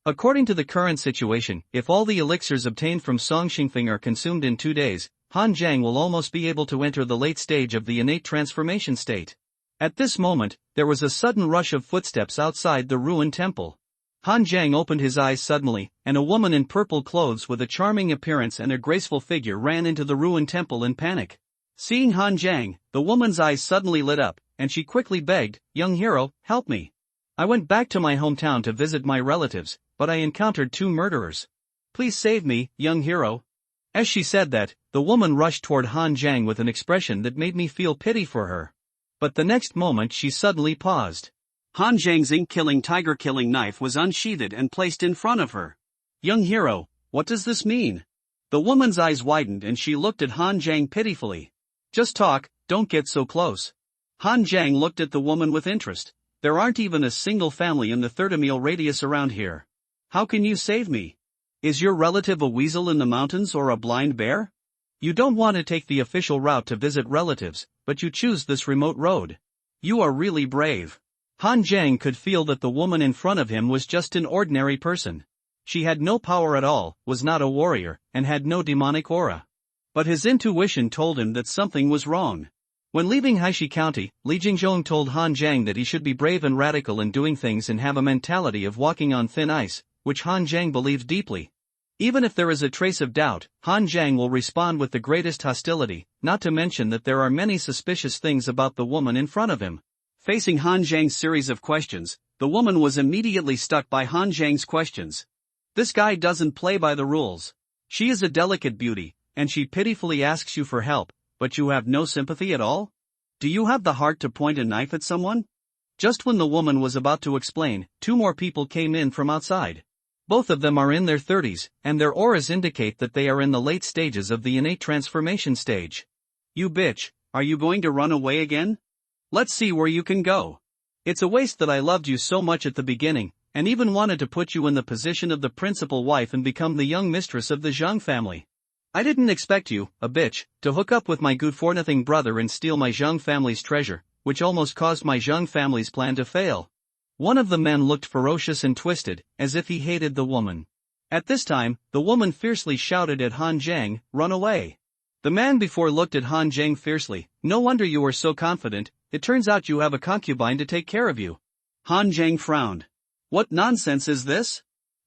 According to the current situation, if all the elixirs obtained from Song Xingfeng are consumed in 2 days, Han Jiang will almost be able to enter the late stage of the innate transformation state. At this moment, there was a sudden rush of footsteps outside the ruined temple. Han Jiang opened his eyes suddenly, and a woman in purple clothes with a charming appearance and a graceful figure ran into the ruined temple in panic. Seeing Han Jiang, the woman's eyes suddenly lit up, and she quickly begged, "Young hero, help me. I went back to my hometown to visit my relatives, but I encountered 2 murderers. Please save me, young hero." As she said that, the woman rushed toward Han Jiang with an expression that made me feel pity for her. But the next moment she suddenly paused. Han Jiang's ink-killing tiger-killing knife was unsheathed and placed in front of her. "Young hero, what does this mean?" The woman's eyes widened and she looked at Han Jiang pitifully. "Just talk, don't get so close." Han Jiang looked at the woman with interest. "There aren't even a single family in the 30-mile radius around here. How can you save me? Is your relative a weasel in the mountains or a blind bear? You don't want to take the official route to visit relatives, but you choose this remote road. You are really brave." Han Jiang could feel that the woman in front of him was just an ordinary person. She had no power at all, was not a warrior, and had no demonic aura. But his intuition told him that something was wrong. When leaving Haishi County, Li Jingzhong told Han Jiang that he should be brave and radical in doing things and have a mentality of walking on thin ice, which Han Jiang believed deeply. Even if there is a trace of doubt, Han Jiang will respond with the greatest hostility, not to mention that there are many suspicious things about the woman in front of him. Facing Han Jiang's series of questions, the woman was immediately stuck by Han Jiang's questions. This guy doesn't play by the rules. She is a delicate beauty, and she pitifully asks you for help, but you have no sympathy at all? Do you have the heart to point a knife at someone? Just when the woman was about to explain, two more people came in from outside. Both of them are in their 30s, and their auras indicate that they are in the late stages of the innate transformation stage. You bitch, are you going to run away again? Let's see where you can go. It's a waste that I loved you so much at the beginning, and even wanted to put you in the position of the principal wife and become the young mistress of the Zhang family. I didn't expect you, a bitch, to hook up with my good-for-nothing brother and steal my Zhang family's treasure, which almost caused my Zhang family's plan to fail. One of the men looked ferocious and twisted, as if he hated the woman. At this time, the woman fiercely shouted at Han Zhang, "Run away." The man before looked at Han Zhang fiercely. "No wonder you were so confident, it turns out you have a concubine to take care of you." Han Zhang frowned. "What nonsense is this?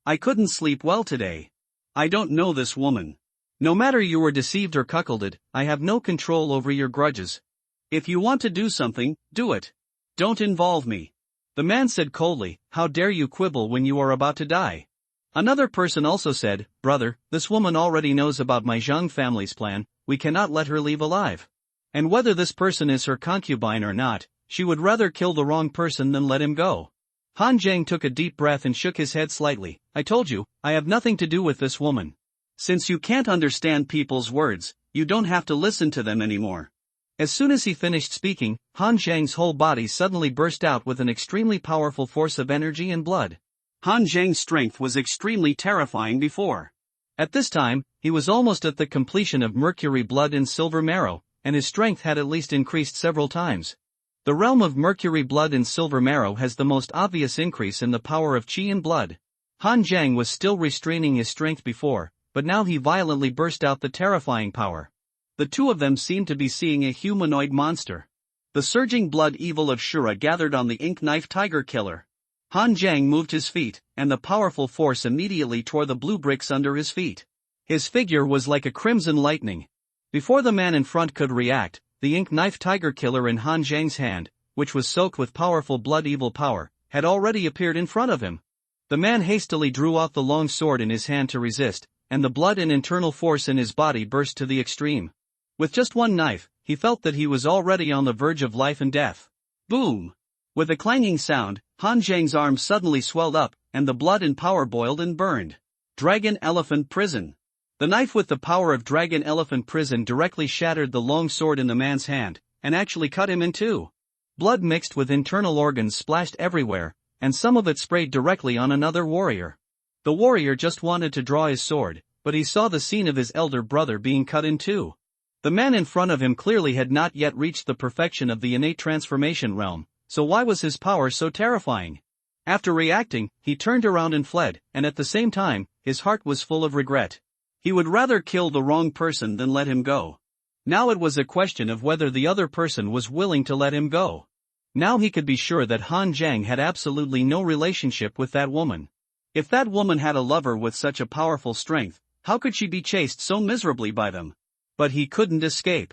I couldn't sleep well today. I don't know this woman. No matter you were deceived or cuckolded, I have no control over your grudges. If you want to do something, do it. Don't involve me." The man said coldly, "How dare you quibble when you are about to die?" Another person also said, "Brother, this woman already knows about my Zhang family's plan, we cannot let her leave alive. And whether this person is her concubine or not, she would rather kill the wrong person than let him go." Han Zhang took a deep breath and shook his head slightly. "I told you, I have nothing to do with this woman. Since you can't understand people's words, you don't have to listen to them anymore." As soon as he finished speaking, Han Zhang's whole body suddenly burst out with an extremely powerful force of energy and blood. Han Zhang's strength was extremely terrifying before. At this time, he was almost at the completion of mercury blood and silver marrow, and his strength had at least increased several times. The realm of mercury blood and silver marrow has the most obvious increase in the power of qi and blood. Han Zhang was still restraining his strength before, but now he violently burst out the terrifying power. The two of them seemed to be seeing a humanoid monster. The surging blood evil of Shura gathered on the ink knife tiger killer. Han Zhang moved his feet, and the powerful force immediately tore the blue bricks under his feet. His figure was like a crimson lightning. Before the man in front could react, the ink knife tiger killer in Han Zhang's hand, which was soaked with powerful blood evil power, had already appeared in front of him. The man hastily drew out the long sword in his hand to resist, and the blood and internal force in his body burst to the extreme. With just one knife, he felt that he was already on the verge of life and death. Boom! With a clanging sound, Han Zhang's arm suddenly swelled up, and the blood and power boiled and burned. Dragon Elephant Prison. The knife with the power of Dragon Elephant Prison directly shattered the long sword in the man's hand, and actually cut him in two. Blood mixed with internal organs splashed everywhere, and some of it sprayed directly on another warrior. The warrior just wanted to draw his sword, but he saw the scene of his elder brother being cut in two. The man in front of him clearly had not yet reached the perfection of the innate transformation realm, so why was his power so terrifying? After reacting, he turned around and fled, and at the same time, his heart was full of regret. He would rather kill the wrong person than let him go. Now it was a question of whether the other person was willing to let him go. Now he could be sure that Han Zhang had absolutely no relationship with that woman. If that woman had a lover with such a powerful strength, how could she be chased so miserably by them? But he couldn't escape.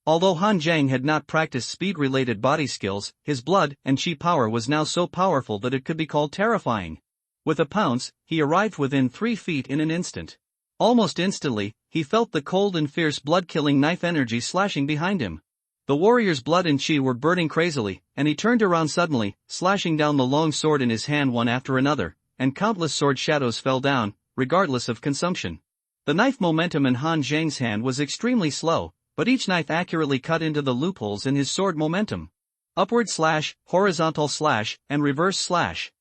Although Han Zhang had not practiced speed-related body skills, his blood and qi power was now so powerful that it could be called terrifying. With a pounce, he arrived within 3 feet in an instant. Almost instantly, he felt the cold and fierce blood-killing knife energy slashing behind him. The warrior's blood and qi were burning crazily, and he turned around suddenly, slashing down the long sword in his hand one after another, and countless sword shadows fell down, regardless of consumption. The knife momentum in Han Zhang's hand was extremely slow, but each knife accurately cut into the loopholes in his sword momentum. Upward slash, horizontal slash, and reverse slash.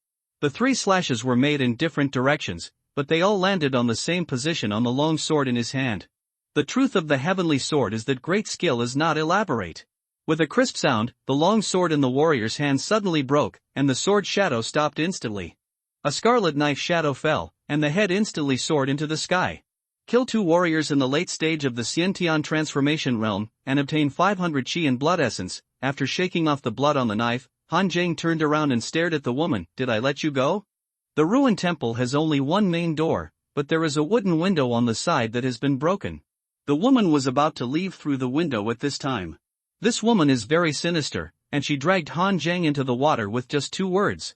The 3 slashes were made in different directions, but they all landed on the same position on the long sword in his hand. The truth of the heavenly sword is that great skill is not elaborate. With a crisp sound, the long sword in the warrior's hand suddenly broke, and the sword shadow stopped instantly. A scarlet knife shadow fell, and the head instantly soared into the sky. Kill 2 warriors in the late stage of the Xiantian transformation realm, and obtain 500 qi and blood essence. After shaking off the blood on the knife, Han Zhang turned around and stared at the woman. "Did I let you go?" The ruined temple has only one main door, but there is a wooden window on the side that has been broken. The woman was about to leave through the window at this time. This woman is very sinister, and she dragged Han Zhang into the water with just 2 words.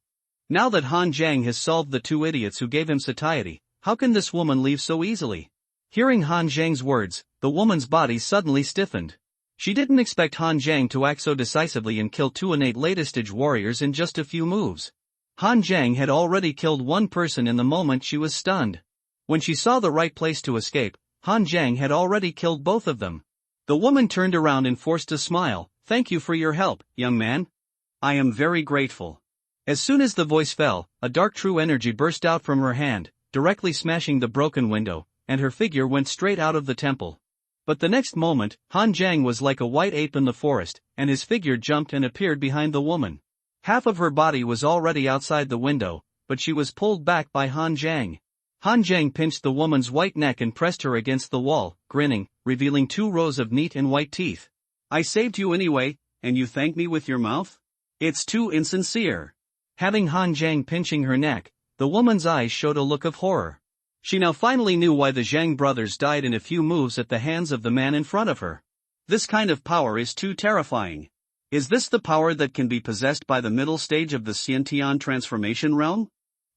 Now that Han Zhang has solved the 2 idiots who gave him satiety, how can this woman leave so easily? Hearing Han Zhang's words, the woman's body suddenly stiffened. She didn't expect Han Jiang to act so decisively and kill two innate latest-stage warriors in just a few moves. Han Jiang had already killed one person in the moment she was stunned. When she saw the right place to escape, Han Jiang had already killed both of them. The woman turned around and forced a smile. "Thank you for your help, young man. I am very grateful." As soon as the voice fell, a dark true energy burst out from her hand, directly smashing the broken window, and her figure went straight out of the temple. But the next moment, Han Jiang was like a white ape in the forest, and his figure jumped and appeared behind the woman. Half of her body was already outside the window, but she was pulled back by Han Jiang. Han Jiang pinched the woman's white neck and pressed her against the wall, grinning, revealing 2 rows of neat and white teeth. "I saved you anyway, and you thank me with your mouth? It's too insincere." Having Han Jiang pinching her neck, the woman's eyes showed a look of horror. She now finally knew why the Zhang brothers died in a few moves at the hands of the man in front of her. This kind of power is too terrifying. Is this the power that can be possessed by the middle stage of the Xiantian transformation realm?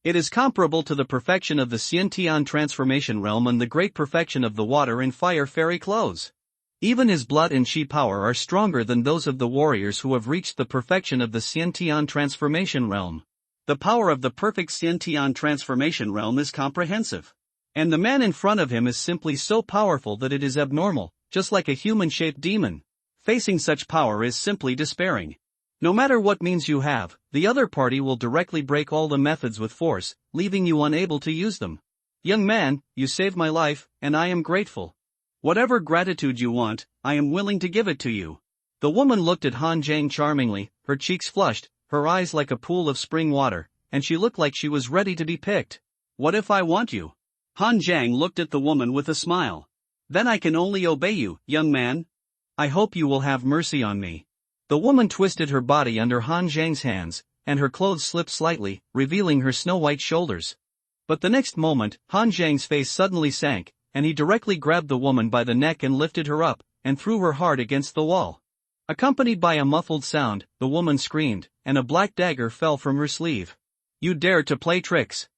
It is comparable to the perfection of the Xiantian transformation realm and the great perfection of the water and fire fairy clothes. Even his blood and chi power are stronger than those of the warriors who have reached the perfection of the Xiantian transformation realm. The power of the perfect Xiantian transformation realm is comprehensive. And the man in front of him is simply so powerful that it is abnormal, just like a human-shaped demon. Facing such power is simply despairing. No matter what means you have, the other party will directly break all the methods with force, leaving you unable to use them. "Young man, you saved my life, and I am grateful. Whatever gratitude you want, I am willing to give it to you." The woman looked at Han Jiang charmingly, her cheeks flushed, her eyes like a pool of spring water, and she looked like she was ready to be picked. "What if I want you?" Han Jiang looked at the woman with a smile. "Then I can only obey you, young man. I hope you will have mercy on me." The woman twisted her body under Han Jiang's hands, and her clothes slipped slightly, revealing her snow-white shoulders. But the next moment, Han Jiang's face suddenly sank, and he directly grabbed the woman by the neck and lifted her up, and threw her hard against the wall. Accompanied by a muffled sound, the woman screamed, and a black dagger fell from her sleeve. "You dare to play tricks?"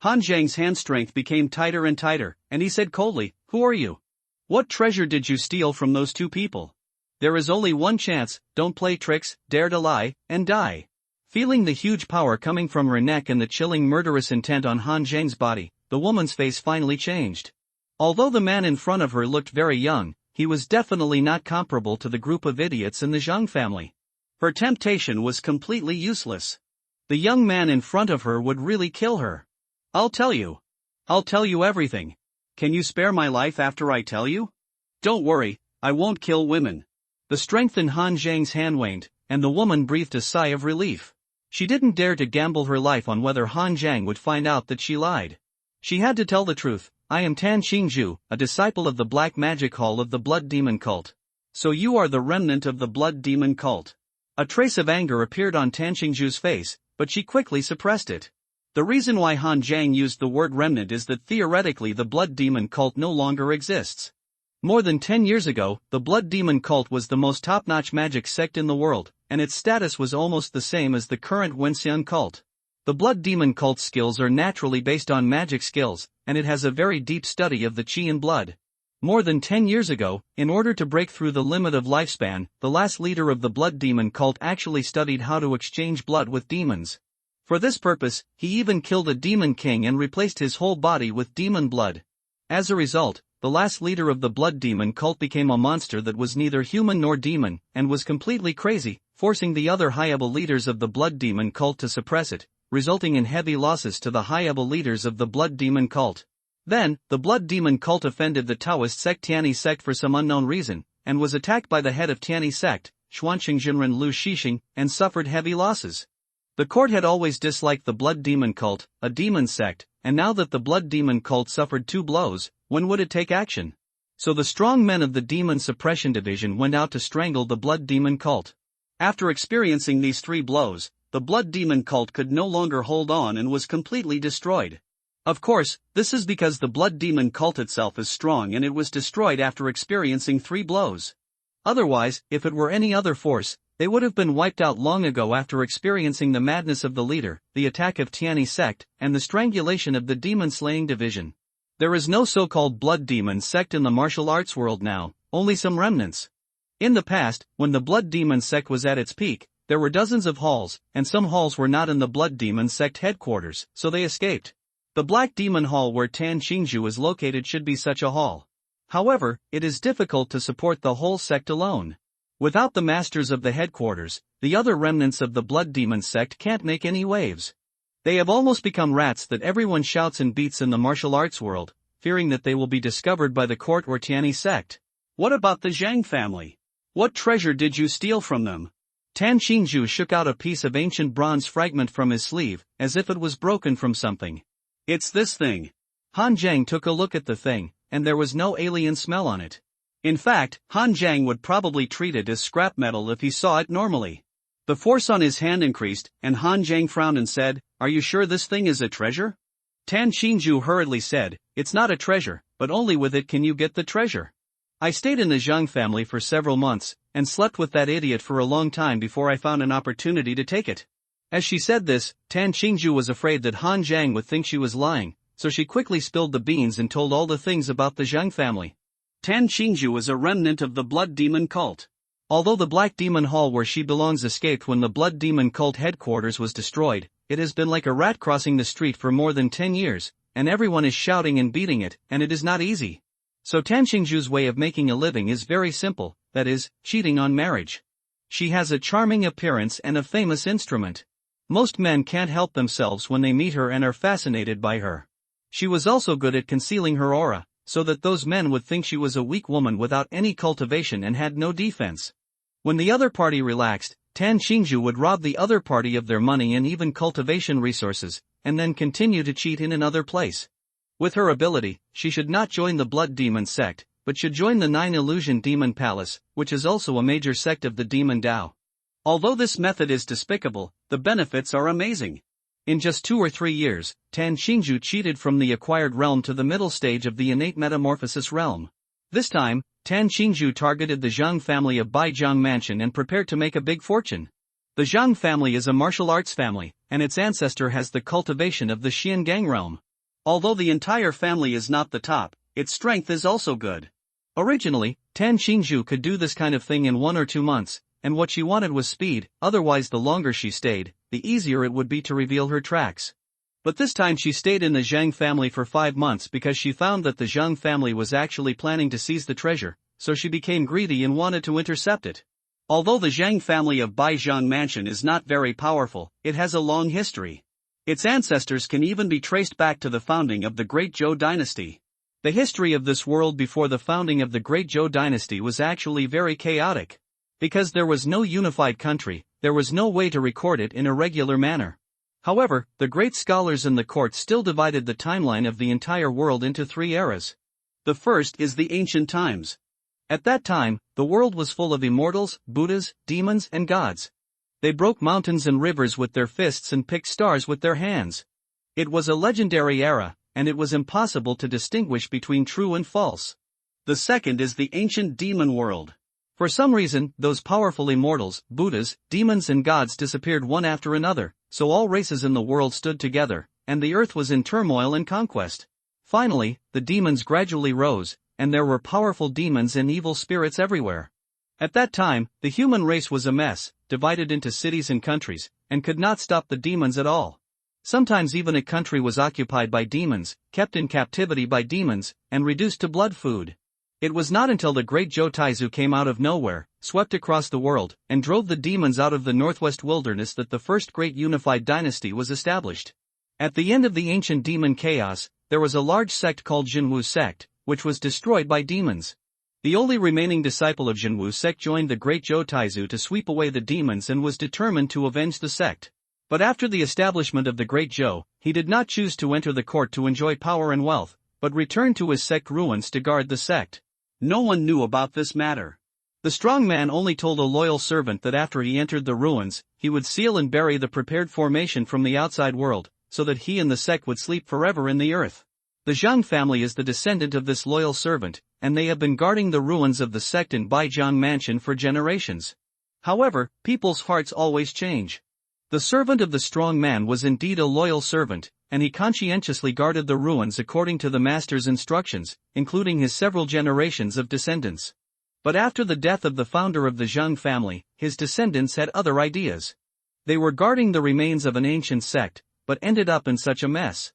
Han Jiang's hand strength became tighter and tighter, and he said coldly, "Who are you? What treasure did you steal from those 2 people? There is only one chance, don't play tricks, dare to lie, and die." Feeling the huge power coming from her neck and the chilling murderous intent on Han Jiang's body, the woman's face finally changed. Although the man in front of her looked very young, he was definitely not comparable to the group of idiots in the Zhang family. Her temptation was completely useless. The young man in front of her would really kill her. I'll tell you everything. Can you spare my life after I tell you?" "Don't worry, I won't kill women." The strength in Han Jiang's hand waned, and the woman breathed a sigh of relief. She didn't dare to gamble her life on whether Han Jiang would find out that she lied. She had to tell the truth. "I am Tan Qingzhu, a disciple of the Black Magic Hall of the Blood Demon Cult." "So you are the remnant of the Blood Demon Cult." A trace of anger appeared on Tan Qingzhu's face, but she quickly suppressed it. The reason why Han Jiang used the word remnant is that theoretically the Blood Demon Cult no longer exists. More than 10 years ago, the Blood Demon Cult was the most top-notch magic sect in the world, and its status was almost the same as the current Wenxian cult. The Blood Demon Cult's skills are naturally based on magic skills, and it has a very deep study of the qi and blood. More than 10 years ago, in order to break through the limit of lifespan, the last leader of the Blood Demon Cult actually studied how to exchange blood with demons. For this purpose, he even killed a demon king and replaced his whole body with demon blood. As a result, the last leader of the Blood Demon Cult became a monster that was neither human nor demon, and was completely crazy, forcing the other high-level leaders of the Blood Demon Cult to suppress it, resulting in heavy losses to the high-level leaders of the Blood Demon Cult. Then, the Blood Demon Cult offended the Taoist sect Tianyi sect for some unknown reason, and was attacked by the head of Tianyi sect, Xuanqing Jinren Lu Shixing, and suffered heavy losses. The court had always disliked the Blood Demon Cult, a demon sect, and now that the Blood Demon Cult suffered 2 blows, when would it take action? So the strong men of the Demon Suppression Division went out to strangle the Blood Demon Cult. After experiencing these 3 blows, the Blood Demon Cult could no longer hold on and was completely destroyed. Of course, this is because the Blood Demon Cult itself is strong and it was destroyed after experiencing 3 blows. Otherwise, if it were any other force, they would have been wiped out long ago after experiencing the madness of the leader, the attack of Tianyi sect, and the strangulation of the demon-slaying division. There is no so-called blood demon sect in the martial arts world now, only some remnants. In the past, when the blood demon sect was at its peak, there were dozens of halls, and some halls were not in the blood demon sect headquarters, so they escaped. The Black Demon Hall where Tan Qingzhu is located should be such a hall. However, it is difficult to support the whole sect alone. Without the masters of the headquarters, the other remnants of the blood demon sect can't make any waves. They have almost become rats that everyone shouts and beats in the martial arts world, fearing that they will be discovered by the court or Tiani sect. What about the Zhang family? What treasure did you steal from them? Tan Qingzhu shook out a piece of ancient bronze fragment from his sleeve, as if it was broken from something. It's this thing. Han Zhang took a look at the thing, and there was no alien smell on it. In fact, Han Zhang would probably treat it as scrap metal if he saw it normally. The force on his hand increased, and Han Zhang frowned and said, "Are you sure this thing is a treasure?" Tan Qingzhu hurriedly said, "It's not a treasure, but only with it can you get the treasure. I stayed in the Zhang family for several months, and slept with that idiot for a long time before I found an opportunity to take it." As she said this, Tan Qingzhu was afraid that Han Zhang would think she was lying, so she quickly spilled the beans and told all the things about the Zhang family. Tan Qingzhu is a remnant of the blood demon cult. Although the Black Demon Hall where she belongs escaped when the blood demon cult headquarters was destroyed, it has been like a rat crossing the street for more than 10 years, and everyone is shouting and beating it, and it is not easy. So Tan Qingzhu's way of making a living is very simple, that is, cheating on marriage. She has a charming appearance and a famous instrument. Most men can't help themselves when they meet her and are fascinated by her. She was also good at concealing her aura, so that those men would think she was a weak woman without any cultivation and had no defense. When the other party relaxed, Tan Qingzhu would rob the other party of their money and even cultivation resources, and then continue to cheat in another place. With her ability, she should not join the Blood Demon sect, but should join the Nine Illusion Demon Palace, which is also a major sect of the Demon Dao. Although this method is despicable, the benefits are amazing. In just 2 or 3 years, Tan Qingzhu cheated from the acquired realm to the middle stage of the innate metamorphosis realm. This time, Tan Qingzhu targeted the Zhang family of Beign Mansion and prepared to make a big fortune. The Zhang family is a martial arts family, and its ancestor has the cultivation of the Xiangang realm. Although the entire family is not the top, its strength is also good. Originally, Tan Qingzhu could do this kind of thing in 1 or 2 months, and what she wanted was speed, otherwise the longer she stayed, the easier it would be to reveal her tracks. But this time she stayed in the Zhang family for 5 months because she found that the Zhang family was actually planning to seize the treasure, so she became greedy and wanted to intercept it. Although the Zhang family of Beign Mansion is not very powerful, it has a long history. Its ancestors can even be traced back to the founding of the Great Zhou dynasty. The history of this world before the founding of the Great Zhou dynasty was actually very chaotic. Because there was no unified country, there was no way to record it in a regular manner. However, the great scholars in the court still divided the timeline of the entire world into 3 eras. The first is the ancient times. At that time, the world was full of immortals, Buddhas, demons, and gods. They broke mountains and rivers with their fists and picked stars with their hands. It was a legendary era, and it was impossible to distinguish between true and false. The second is the ancient demon world. For some reason, those powerful immortals, Buddhas, demons and gods disappeared one after another, so all races in the world stood together, and the earth was in turmoil and conquest. Finally, the demons gradually rose, and there were powerful demons and evil spirits everywhere. At that time, the human race was a mess, divided into cities and countries, and could not stop the demons at all. Sometimes even a country was occupied by demons, kept in captivity by demons, and reduced to blood food. It was not until the Great Zhou Taizu came out of nowhere, swept across the world, and drove the demons out of the northwest wilderness that the first great unified dynasty was established. At the end of the ancient demon chaos, there was a large sect called Jinwu sect, which was destroyed by demons. The only remaining disciple of Jinwu sect joined the Great Zhou Taizu to sweep away the demons and was determined to avenge the sect. But after the establishment of the Great Zhou, he did not choose to enter the court to enjoy power and wealth, but returned to his sect ruins to guard the sect. No one knew about this matter. The strong man only told a loyal servant that after he entered the ruins, he would seal and bury the prepared formation from the outside world, so that he and the sect would sleep forever in the earth. The Zhang family is the descendant of this loyal servant, and they have been guarding the ruins of the sect in Beign Mansion for generations. However, people's hearts always change. The servant of the strong man was indeed a loyal servant, and he conscientiously guarded the ruins according to the master's instructions, including his several generations of descendants. But after the death of the founder of the Zheng family, his descendants had other ideas. They were guarding the remains of an ancient sect, but ended up in such a mess.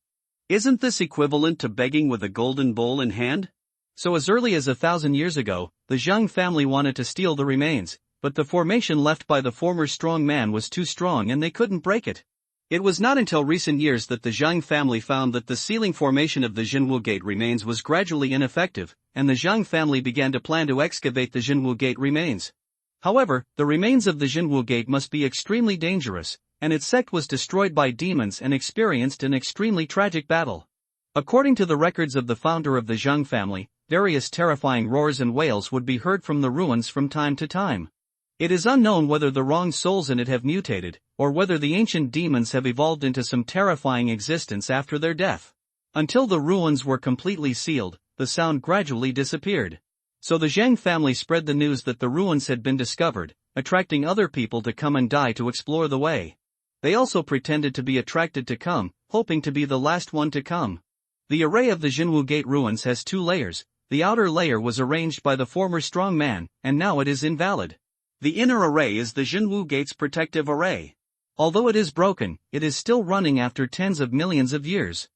Isn't this equivalent to begging with a golden bowl in hand? So as early as 1,000 years ago, the Zheng family wanted to steal the remains, but the formation left by the former strong man was too strong and they couldn't break it. It was not until recent years that the Zheng family found that the sealing formation of the Jinwu Gate remains was gradually ineffective, and the Zheng family began to plan to excavate the Jinwu Gate remains. However, the remains of the Jinwu Gate must be extremely dangerous, and its sect was destroyed by demons and experienced an extremely tragic battle. According to the records of the founder of the Zheng family, various terrifying roars and wails would be heard from the ruins from time to time. It is unknown whether the wrong souls in it have mutated, or whether the ancient demons have evolved into some terrifying existence after their death. Until the ruins were completely sealed, the sound gradually disappeared. So the Zheng family spread the news that the ruins had been discovered, attracting other people to come and die to explore the way. They also pretended to be attracted to come, hoping to be the last one to come. The array of the Jinwu Gate ruins has 2 layers. The outer layer was arranged by the former strong man, and now it is invalid. The inner array is the Jinwu Gate's protective array. Although it is broken, it is still running after tens of millions of years.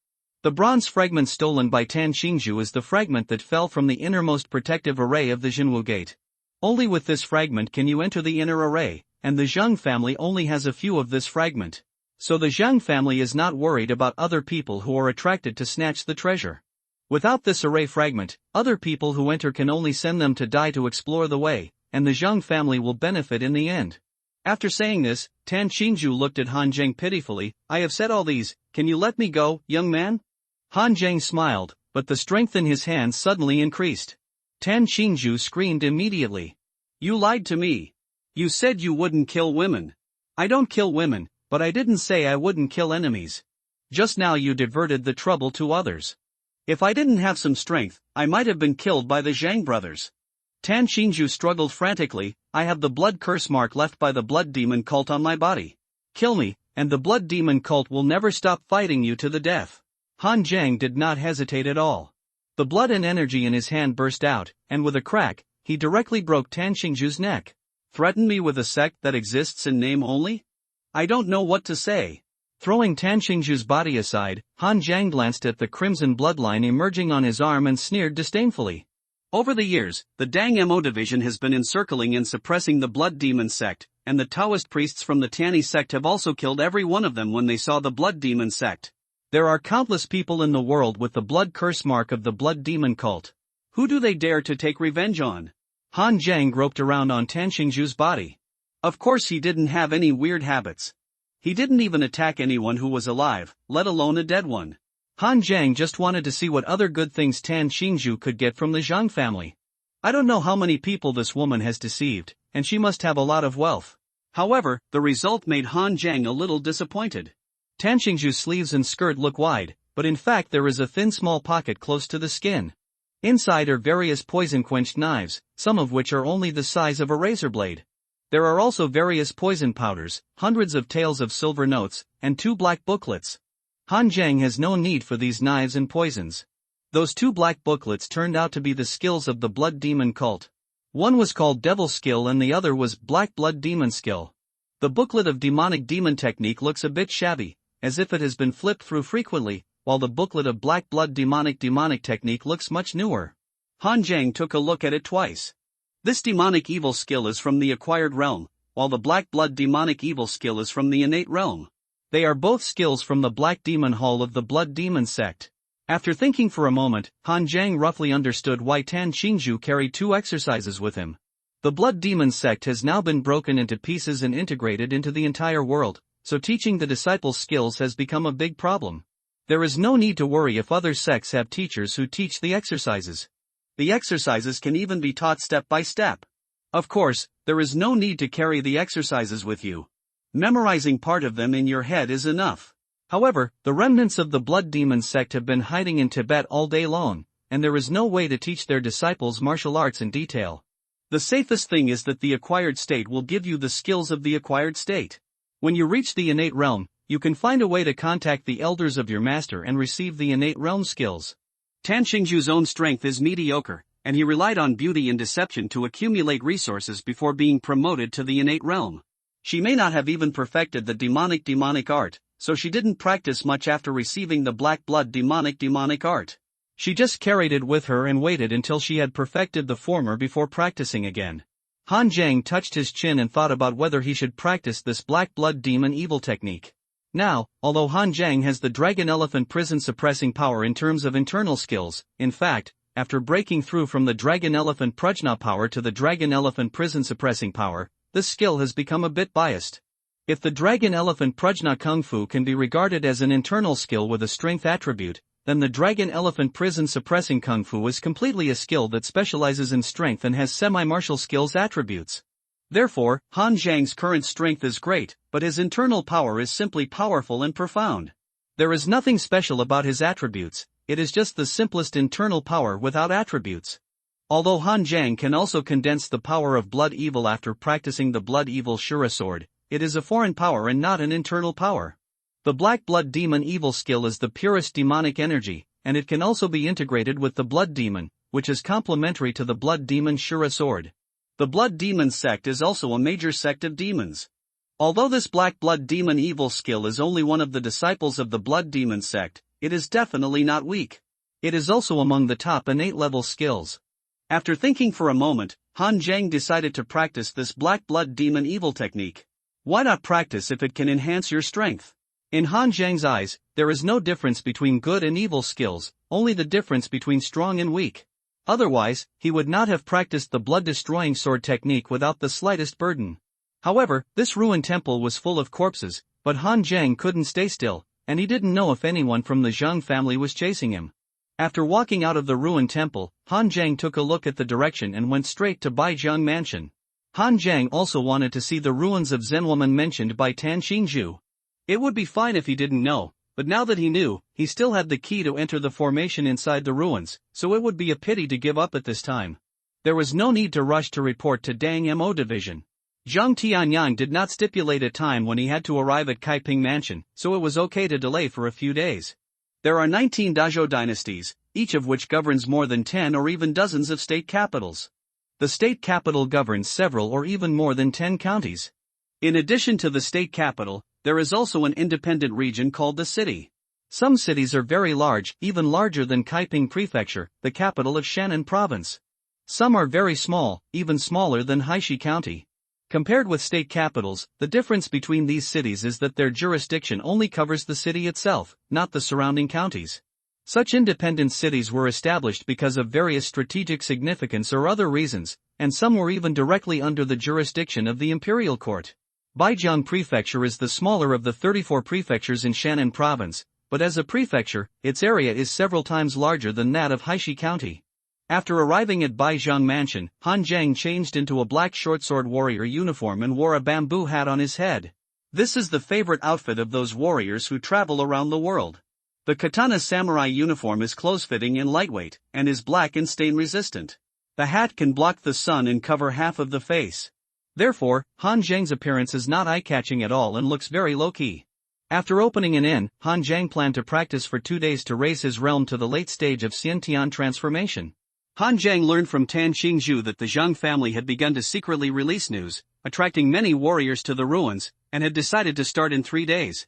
The bronze fragment stolen by Tan Xingzhu is the fragment that fell from the innermost protective array of the Jinwu Gate. Only with this fragment can you enter the inner array, and the Zheng family only has a few of this fragment. So the Zheng family is not worried about other people who are attracted to snatch the treasure. Without this array fragment, other people who enter can only send them to die to explore the way, and the Zheng family will benefit in the end. After saying this, Tan Xingzhu looked at Han Zheng pitifully. I have said all these, can you let me go, young man? Han Zheng smiled, but the strength in his hands suddenly increased. Tan Xingzhu screamed immediately. You lied to me. You said you wouldn't kill women. I don't kill women, but I didn't say I wouldn't kill enemies. Just now you diverted the trouble to others. If I didn't have some strength, I might have been killed by the Zhang brothers. Tan Xingzhu struggled frantically. I have the blood curse mark left by the blood demon cult on my body. Kill me, and the blood demon cult will never stop fighting you to the death. Han Zheng did not hesitate at all. The blood and energy in his hand burst out, and with a crack, he directly broke Tan Xingzhu's neck. Threaten me with a sect that exists in name only? I don't know what to say. Throwing Tan Xingzhu's body aside, Han Zheng glanced at the crimson bloodline emerging on his arm and sneered disdainfully. Over the years, the Dang Mo division has been encircling and suppressing the Blood Demon sect, and the Taoist priests from the Tani sect have also killed every one of them when they saw the Blood Demon sect. There are countless people in the world with the blood curse mark of the Blood Demon cult. Who do they dare to take revenge on? Han Zheng groped around on Tan Xingzhu's body. Of course he didn't have any weird habits. He didn't even attack anyone who was alive, let alone a dead one. Han Zheng just wanted to see what other good things Tan Xingzhu could get from the Zhang family. I don't know how many people this woman has deceived, and she must have a lot of wealth. However, the result made Han Zheng a little disappointed. Tan Xingzhu's sleeves and skirt look wide, but in fact there is a thin small pocket close to the skin. Inside are various poison-quenched knives, some of which are only the size of a razor blade. There are also various poison powders, hundreds of taels of silver notes, and 2 black booklets. Han Zheng has no need for these knives and poisons. Those 2 black booklets turned out to be the skills of the Blood Demon cult. One was called Devil Skill and the other was Black Blood Demon Skill. The booklet of Demonic Demon Technique looks a bit shabby, as if it has been flipped through frequently, while the booklet of Black Blood Demonic Technique looks much newer. Han Zheng took a look at it twice. This demonic evil skill is from the acquired realm, while the Black Blood Demonic evil skill is from the innate realm. They are both skills from the Black Demon Hall of the Blood Demon sect. After thinking for a moment, Han Zheng roughly understood why Tan Xingzhu carried 2 exercises with him. The Blood Demon sect has now been broken into pieces and integrated into the entire world, so teaching the disciples skills has become a big problem. There is no need to worry if other sects have teachers who teach the exercises. The exercises can even be taught step by step. Of course, there is no need to carry the exercises with you. Memorizing part of them in your head is enough. However, the remnants of the Blood Demon sect have been hiding in Tibet all day long, and there is no way to teach their disciples martial arts in detail. The safest thing is that the acquired state will give you the skills of the acquired state. When you reach the innate realm, you can find a way to contact the elders of your master and receive the innate realm skills. Tan Xingzhu's own strength is mediocre, and he relied on beauty and deception to accumulate resources before being promoted to the innate realm. She may not have even perfected the demonic art, so she didn't practice much after receiving the black blood demonic art. She just carried it with her and waited until she had perfected the former before practicing again. Han Zhang touched his chin and thought about whether he should practice this black blood demon evil technique. Now, although Han Zhang has the dragon elephant prison suppressing power in terms of internal skills, in fact, after breaking through from the dragon elephant prajna power to the dragon elephant prison suppressing power, this skill has become a bit biased. If the dragon elephant prajna kung fu can be regarded as an internal skill with a strength attribute, then the dragon elephant prison suppressing kung fu is completely a skill that specializes in strength and has semi-martial skills attributes. Therefore, Han Zhang's current strength is great, but his internal power is simply powerful and profound. There is nothing special about his attributes, it is just the simplest internal power without attributes. Although Han Zhang can also condense the power of blood evil after practicing the blood evil Shura sword, it is a foreign power and not an internal power. The black blood demon evil skill is the purest demonic energy, and it can also be integrated with the blood demon, which is complementary to the blood demon Shura sword. The blood demon sect is also a major sect of demons. Although this black blood demon evil skill is only one of the disciples of the blood demon sect, it is definitely not weak. It is also among the top innate level skills. After thinking for a moment, Han Zhang decided to practice this black blood demon evil technique. Why not practice if it can enhance your strength? In Han Zhang's eyes, there is no difference between good and evil skills, only the difference between strong and weak. Otherwise, he would not have practiced the blood-destroying sword technique without the slightest burden. However, this ruined temple was full of corpses, but Han Zhang couldn't stay still, and he didn't know if anyone from the Zhang family was chasing him. After walking out of the ruined temple, Han Zhang took a look at the direction and went straight to Beizhang Mansion. Han Zhang also wanted to see the ruins of Zen woman mentioned by Tan Xingzhu. It would be fine if he didn't know, but now that he knew, he still had the key to enter the formation inside the ruins, so it would be a pity to give up at this time. There was no need to rush to report to Dang Mo Division. Zhang Tianyang did not stipulate a time when he had to arrive at Kaiping Mansion, so it was okay to delay for a few days. There are 19 Dazhou dynasties, each of which governs more than 10 or even dozens of state capitals. The state capital governs several or even more than 10 counties. In addition to the state capital, there is also an independent region called the city. Some cities are very large, even larger than Kaiping Prefecture, the capital of Shannan Province. Some are very small, even smaller than Haishi County. Compared with state capitals, the difference between these cities is that their jurisdiction only covers the city itself, not the surrounding counties. Such independent cities were established because of various strategic significance or other reasons, and some were even directly under the jurisdiction of the imperial court. Beizhang Prefecture is the smaller of the 34 prefectures in Shannan Province, but as a prefecture, its area is several times larger than that of Haishi County. After arriving at Beizhang Mansion, Han Zhang changed into a black short-sword warrior uniform and wore a bamboo hat on his head. This is the favorite outfit of those warriors who travel around the world. The katana samurai uniform is close-fitting and lightweight, and is black and stain-resistant. The hat can block the sun and cover half of the face. Therefore, Han Zhang's appearance is not eye-catching at all and looks very low-key. After opening an inn, Han Zhang planned to practice for 2 days to raise his realm to the late stage of Xiantian transformation. Han Zhang learned from Tan Xingzhu that the Zhang family had begun to secretly release news, attracting many warriors to the ruins, and had decided to start in 3 days.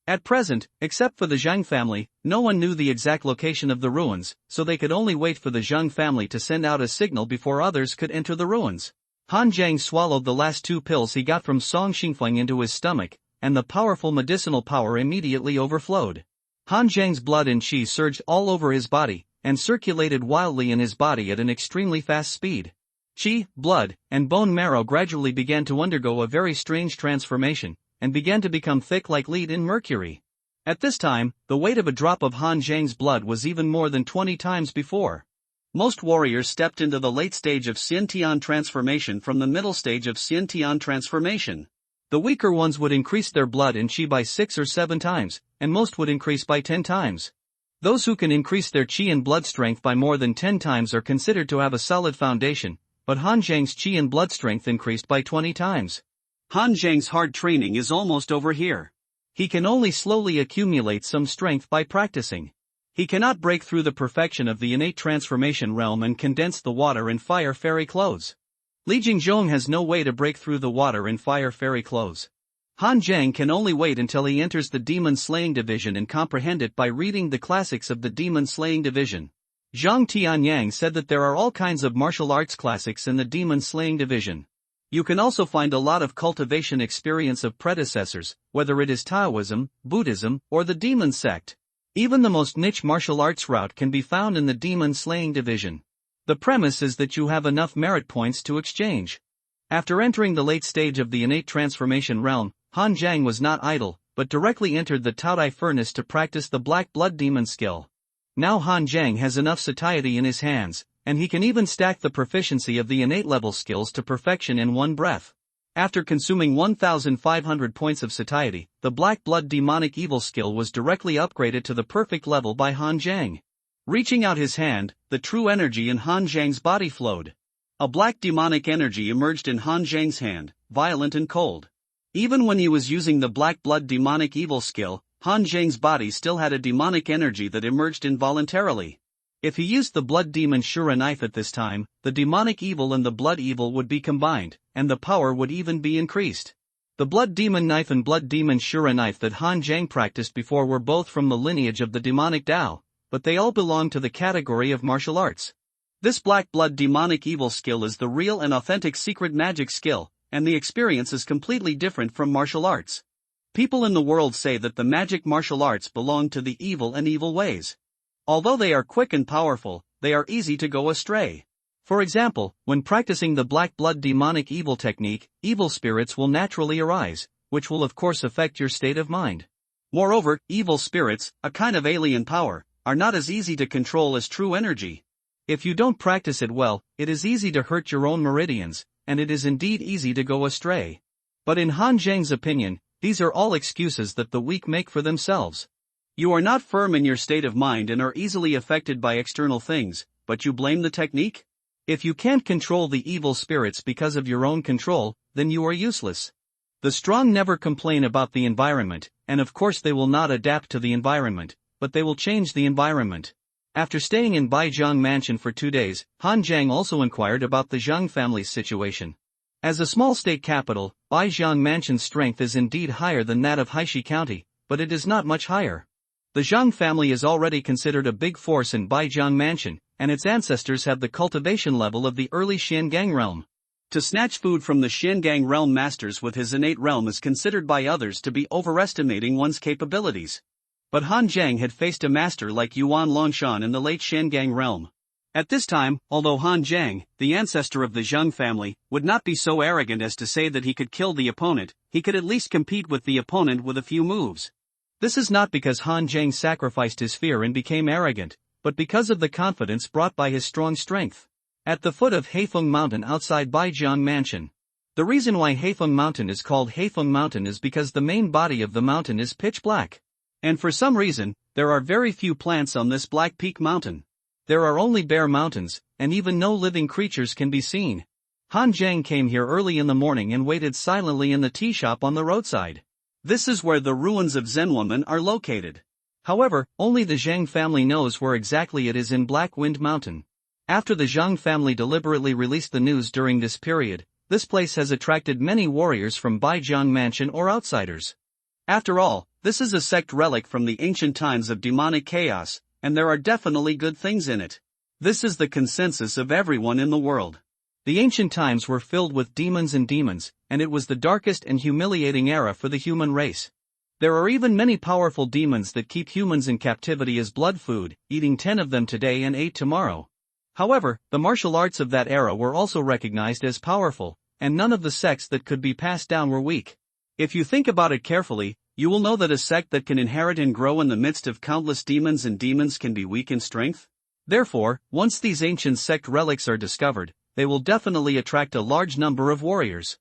At present, except for the Zhang family, no one knew the exact location of the ruins, so they could only wait for the Zhang family to send out a signal before others could enter the ruins. Han Zhang swallowed the last 2 pills he got from Song Xingfeng into his stomach, and the powerful medicinal power immediately overflowed. Han Zhang's blood and qi surged all over his body, and circulated wildly in his body at an extremely fast speed. Qi, blood, and bone marrow gradually began to undergo a very strange transformation, and began to become thick like lead in mercury. At this time, the weight of a drop of Han Zhang's blood was even more than 20 times before. Most warriors stepped into the late stage of Xiantian transformation from the middle stage of Xiantian transformation. The weaker ones would increase their blood and qi by 6 or 7 times, and most would increase by 10 times. Those who can increase their qi and blood strength by more than 10 times are considered to have a solid foundation, but Han Zhang's qi and blood strength increased by 20 times. Han Zhang's hard training is almost over here. He can only slowly accumulate some strength by practicing. He cannot break through the perfection of the innate transformation realm and condense the water and fire fairy clothes. Li Jingzhong has no way to break through the water and fire fairy clothes. Han Zhang can only wait until he enters the demon slaying division and comprehend it by reading the classics of the demon slaying division. Zhang Tianyang said that there are all kinds of martial arts classics in the demon slaying division. You can also find a lot of cultivation experience of predecessors, whether it is Taoism, Buddhism, or the demon sect. Even the most niche martial arts route can be found in the demon slaying division. The premise is that you have enough merit points to exchange. After entering the late stage of the innate transformation realm, Han Zhang was not idle, but directly entered the Taodai furnace to practice the black blood demon skill. Now Han Zhang has enough satiety in his hands, and he can even stack the proficiency of the innate level skills to perfection in one breath. After consuming 1,500 points of satiety, the black blood demonic evil skill was directly upgraded to the perfect level by Han Zhang. Reaching out his hand, the true energy in Han Zhang's body flowed. A black demonic energy emerged in Han Zhang's hand, violent and cold. Even when he was using the black blood demonic evil skill, Han Zhang's body still had a demonic energy that emerged involuntarily. If he used the blood demon Shura knife at this time, the demonic evil and the blood evil would be combined, and the power would even be increased. The blood demon knife and blood demon Shura knife that Han Zhang practiced before were both from the lineage of the demonic Tao, but they all belong to the category of martial arts. This black blood demonic evil skill is the real and authentic secret magic skill, and the experience is completely different from martial arts. People in the world say that the magic martial arts belong to the evil and evil ways. Although they are quick and powerful, they are easy to go astray. For example, when practicing the black blood demonic evil technique, evil spirits will naturally arise, which will of course affect your state of mind. Moreover, evil spirits, a kind of alien power, are not as easy to control as true energy. If you don't practice it well, it is easy to hurt your own meridians, and it is indeed easy to go astray. But in Han Zhang's opinion, these are all excuses that the weak make for themselves. You are not firm in your state of mind and are easily affected by external things, but you blame the technique? If you can't control the evil spirits because of your own control, then you are useless. The strong never complain about the environment, and of course they will not adapt to the environment, but they will change the environment. After staying in Baijiang Mansion for 2 days, Han Zhang also inquired about the Zhang family's situation. As a small state capital, Baijiang Mansion's strength is indeed higher than that of Haishi County, but it is not much higher. The Zhang family is already considered a big force in Baijiang Mansion, and its ancestors have the cultivation level of the early Xiangang realm. To snatch food from the Xiangang realm masters with his innate realm is considered by others to be overestimating one's capabilities. But Han Zhang had faced a master like Yuan Longshan in the late Xiangang realm. At this time, although Han Zhang, the ancestor of the Zhang family, would not be so arrogant as to say that he could kill the opponent, he could at least compete with the opponent with a few moves. This is not because Han Zhang sacrificed his fear and became arrogant, but because of the confidence brought by his strong strength. At the foot of Heifeng Mountain outside Baijiang Mansion. The reason why Heifeng Mountain is called Heifeng Mountain is because the main body of the mountain is pitch black. And for some reason, there are very few plants on this black peak mountain. There are only bare mountains, and even no living creatures can be seen. Han Zhang came here early in the morning and waited silently in the tea shop on the roadside. This is where the ruins of Zen woman are located. However, only the Zhang family knows where exactly it is in Black Wind Mountain. After the Zhang family deliberately released the news during this period, this place has attracted many warriors from Baijiang Mansion or outsiders. After all, this is a sect relic from the ancient times of demonic chaos, and there are definitely good things in it. This is the consensus of everyone in the world. The ancient times were filled with demons, and it was the darkest and humiliating era for the human race. There are even many powerful demons that keep humans in captivity as blood food, eating 10 of them today and 8 tomorrow. However, the martial arts of that era were also recognized as powerful, and none of the sects that could be passed down were weak. If you think about it carefully, you will know that a sect that can inherit and grow in the midst of countless demons and demons can be weak in strength. Therefore, once these ancient sect relics are discovered, they will definitely attract a large number of warriors.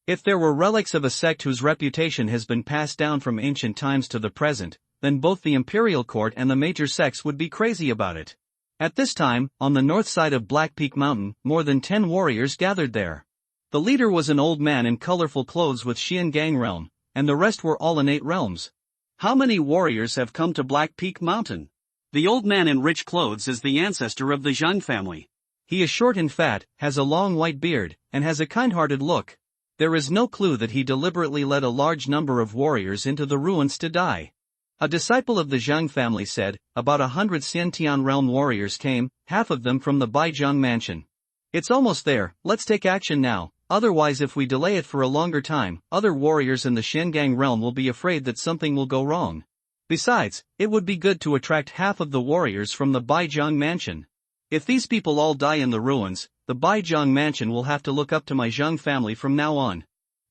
If there were relics of a sect whose reputation has been passed down from ancient times to the present, then both the imperial court and the major sects would be crazy about it. At this time, on the north side of Black Peak Mountain, more than 10 warriors gathered there. The leader was an old man in colorful clothes with Xiangang realm, and the rest were all innate realms. How many warriors have come to Black Peak Mountain? The old man in rich clothes is the ancestor of the Zhang family. He is short and fat, has a long white beard, and has a kind-hearted look. There is no clue that he deliberately led a large number of warriors into the ruins to die. A disciple of the Zhang family said, about 100 Xiantian realm warriors came, half of them from the Beizhang mansion. It's almost there, let's take action now, otherwise if we delay it for a longer time, other warriors in the Shengang realm will be afraid that something will go wrong. Besides, it would be good to attract half of the warriors from the Beizhang mansion. If these people all die in the ruins, the Beizhang mansion will have to look up to my Zhang family from now on.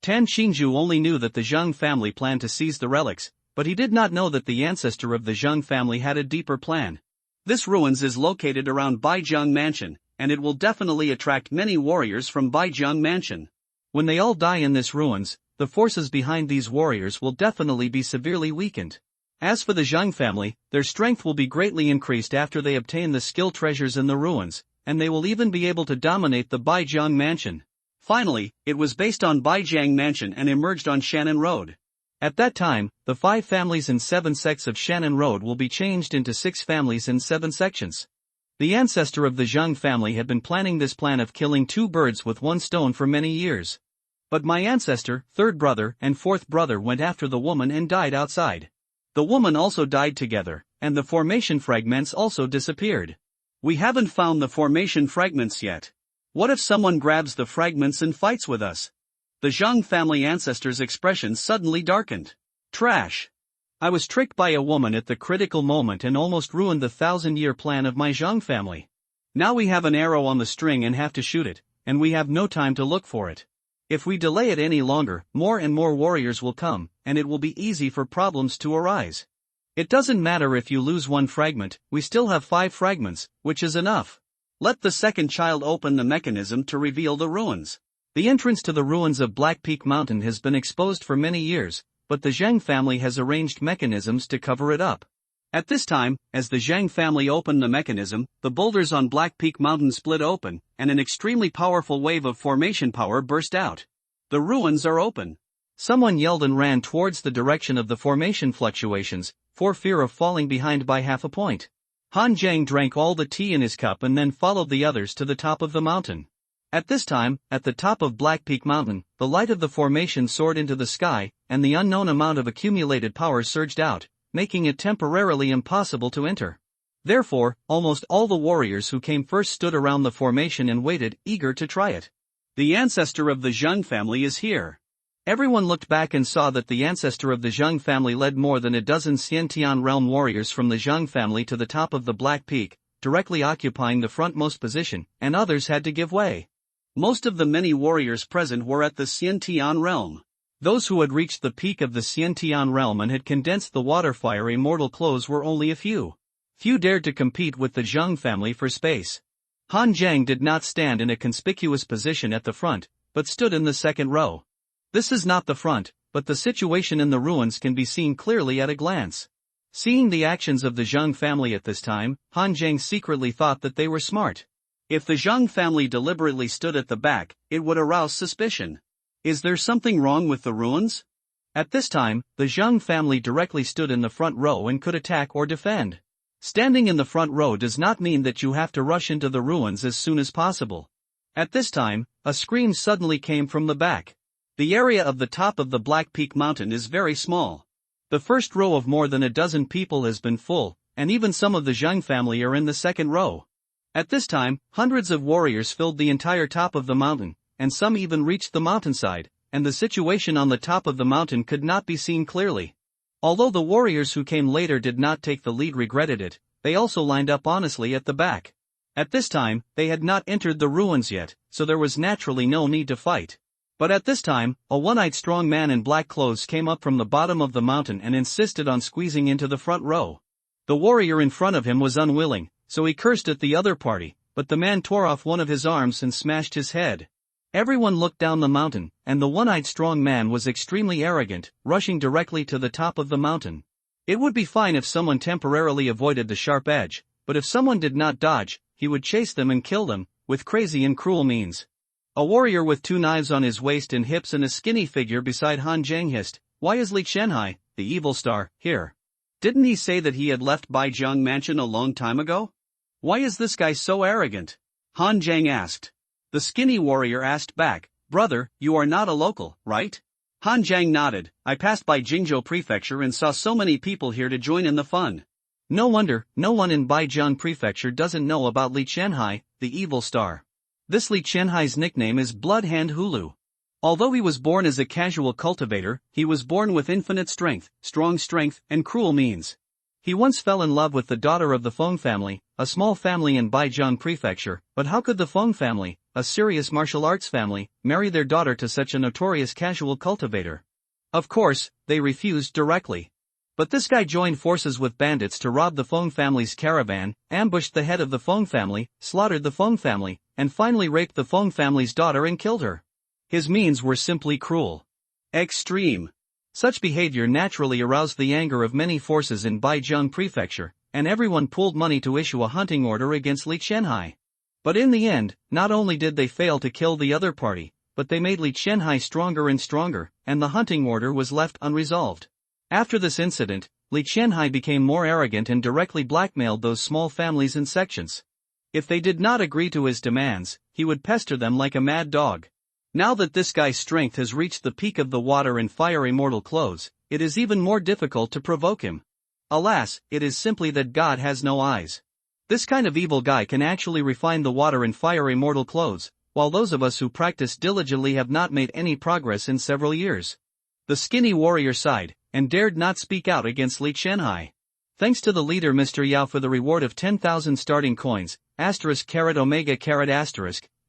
Tan Xingzhu only knew that the Zhang family planned to seize the relics, but he did not know that the ancestor of the Zhang family had a deeper plan. This ruins is located around Beizhang mansion, and it will definitely attract many warriors from Beizhang mansion. When they all die in this ruins, the forces behind these warriors will definitely be severely weakened. As for the Zhang family, their strength will be greatly increased after they obtain the skill treasures in the ruins, and they will even be able to dominate the Beizhang mansion. Finally, it was based on Beizhang mansion and emerged on Shannon Road. At that time, the 5 families and 7 sects of Shannon Road will be changed into 6 families and 7 sections. The ancestor of the Zhang family had been planning this plan of killing 2 birds with 1 stone for many years. But my ancestor, 3rd brother, and 4th brother went after the woman and died outside. The woman also died together, and the formation fragments also disappeared. We haven't found the formation fragments yet. What if someone grabs the fragments and fights with us? The Zhang family ancestor's expression suddenly darkened. Trash. I was tricked by a woman at the critical moment and almost ruined the 1,000-year plan of my Zhang family. Now we have an arrow on the string and have to shoot it, and we have no time to look for it. If we delay it any longer, more and more warriors will come, and it will be easy for problems to arise. It doesn't matter if you lose 1 fragment, we still have 5 fragments, which is enough. Let the second child open the mechanism to reveal the ruins. The entrance to the ruins of Black Peak Mountain has been exposed for many years, but the Zhang family has arranged mechanisms to cover it up. At this time, as the Zhang family opened the mechanism, the boulders on Black Peak Mountain split open, and an extremely powerful wave of formation power burst out. The ruins are open. Someone yelled and ran towards the direction of the formation fluctuations, for fear of falling behind by half a point. Han Zhang drank all the tea in his cup and then followed the others to the top of the mountain. At this time, at the top of Black Peak Mountain, the light of the formation soared into the sky, and the unknown amount of accumulated power surged out, making it temporarily impossible to enter. Therefore, almost all the warriors who came first stood around the formation and waited, eager to try it. The ancestor of the Zhang family is here. Everyone looked back and saw that the ancestor of the Zhang family led more than a dozen Xiantian realm warriors from the Zhang family to the top of the Black Peak, directly occupying the frontmost position, and others had to give way. Most of the many warriors present were at the Xiantian realm. Those who had reached the peak of the Xiantian realm and had condensed the water fire immortal clothes were only a few. Few dared to compete with the Zhang family for space. Han Zhang did not stand in a conspicuous position at the front, but stood in the second row. This is not the front, but the situation in the ruins can be seen clearly at a glance. Seeing the actions of the Zhang family at this time, Han Zhang secretly thought that they were smart. If the Zhang family deliberately stood at the back, it would arouse suspicion. Is there something wrong with the ruins? At this time, the Zhang family directly stood in the front row and could attack or defend. Standing in the front row does not mean that you have to rush into the ruins as soon as possible. At this time, a scream suddenly came from the back. The area of the top of the Black Peak Mountain is very small. The first row of more than a dozen people has been full, and even some of the Zhang family are in the second row. At this time, hundreds of warriors filled the entire top of the mountain, and some even reached the mountainside, and the situation on the top of the mountain could not be seen clearly. Although the warriors who came later did not take the lead regretted it, they also lined up honestly at the back. At this time, they had not entered the ruins yet, so there was naturally no need to fight. But at this time, a one-eyed strong man in black clothes came up from the bottom of the mountain and insisted on squeezing into the front row. The warrior in front of him was unwilling, so he cursed at the other party, but the man tore off one of his arms and smashed his head. Everyone looked down the mountain, and the one-eyed strong man was extremely arrogant, rushing directly to the top of the mountain. It would be fine if someone temporarily avoided the sharp edge, but if someone did not dodge, he would chase them and kill them, with crazy and cruel means. A warrior with 2 knives on his waist and hips and a skinny figure beside Han Zhang hissed, "Why is Li Shenhai, the evil star, here?" Didn't he say that he had left Baijiang Mansion a long time ago? Why is this guy so arrogant? Han Zhang asked. The skinny warrior asked back, brother, you are not a local, right? Han Zhang nodded. I passed by Jingzhou Prefecture and saw so many people here to join in the fun. No wonder, no one in Baijiang Prefecture doesn't know about Li Qianhai, the evil star. This Li Qianhai's nickname is Blood Hand Hulu. Although he was born as a casual cultivator, he was born with infinite strength, strong strength, and cruel means. He once fell in love with the daughter of the Feng family, a small family in Baijiang Prefecture, but how could the Feng family, a serious martial arts family, marry their daughter to such a notorious casual cultivator? Of course, they refused directly. But this guy joined forces with bandits to rob the Feng family's caravan, ambushed the head of the Feng family, slaughtered the Feng family, and finally raped the Feng family's daughter and killed her. His means were simply cruel. Extreme. Such behavior naturally aroused the anger of many forces in Baijiang Prefecture, and everyone pooled money to issue a hunting order against Li Qianhai. But in the end, not only did they fail to kill the other party, but they made Li Qianhai stronger and stronger, and the hunting order was left unresolved. After this incident, Li Qianhai became more arrogant and directly blackmailed those small families and sections. If they did not agree to his demands, he would pester them like a mad dog. Now that this guy's strength has reached the peak of the water and fire immortal clothes, it is even more difficult to provoke him. Alas, it is simply that God has no eyes. This kind of evil guy can actually refine the water and fire immortal clothes, while those of us who practice diligently have not made any progress in several years. The skinny warrior sighed, and dared not speak out against Li Qianhai. Thanks to the leader Mr. Yao for the reward of 10,000 starting coins, *omega****.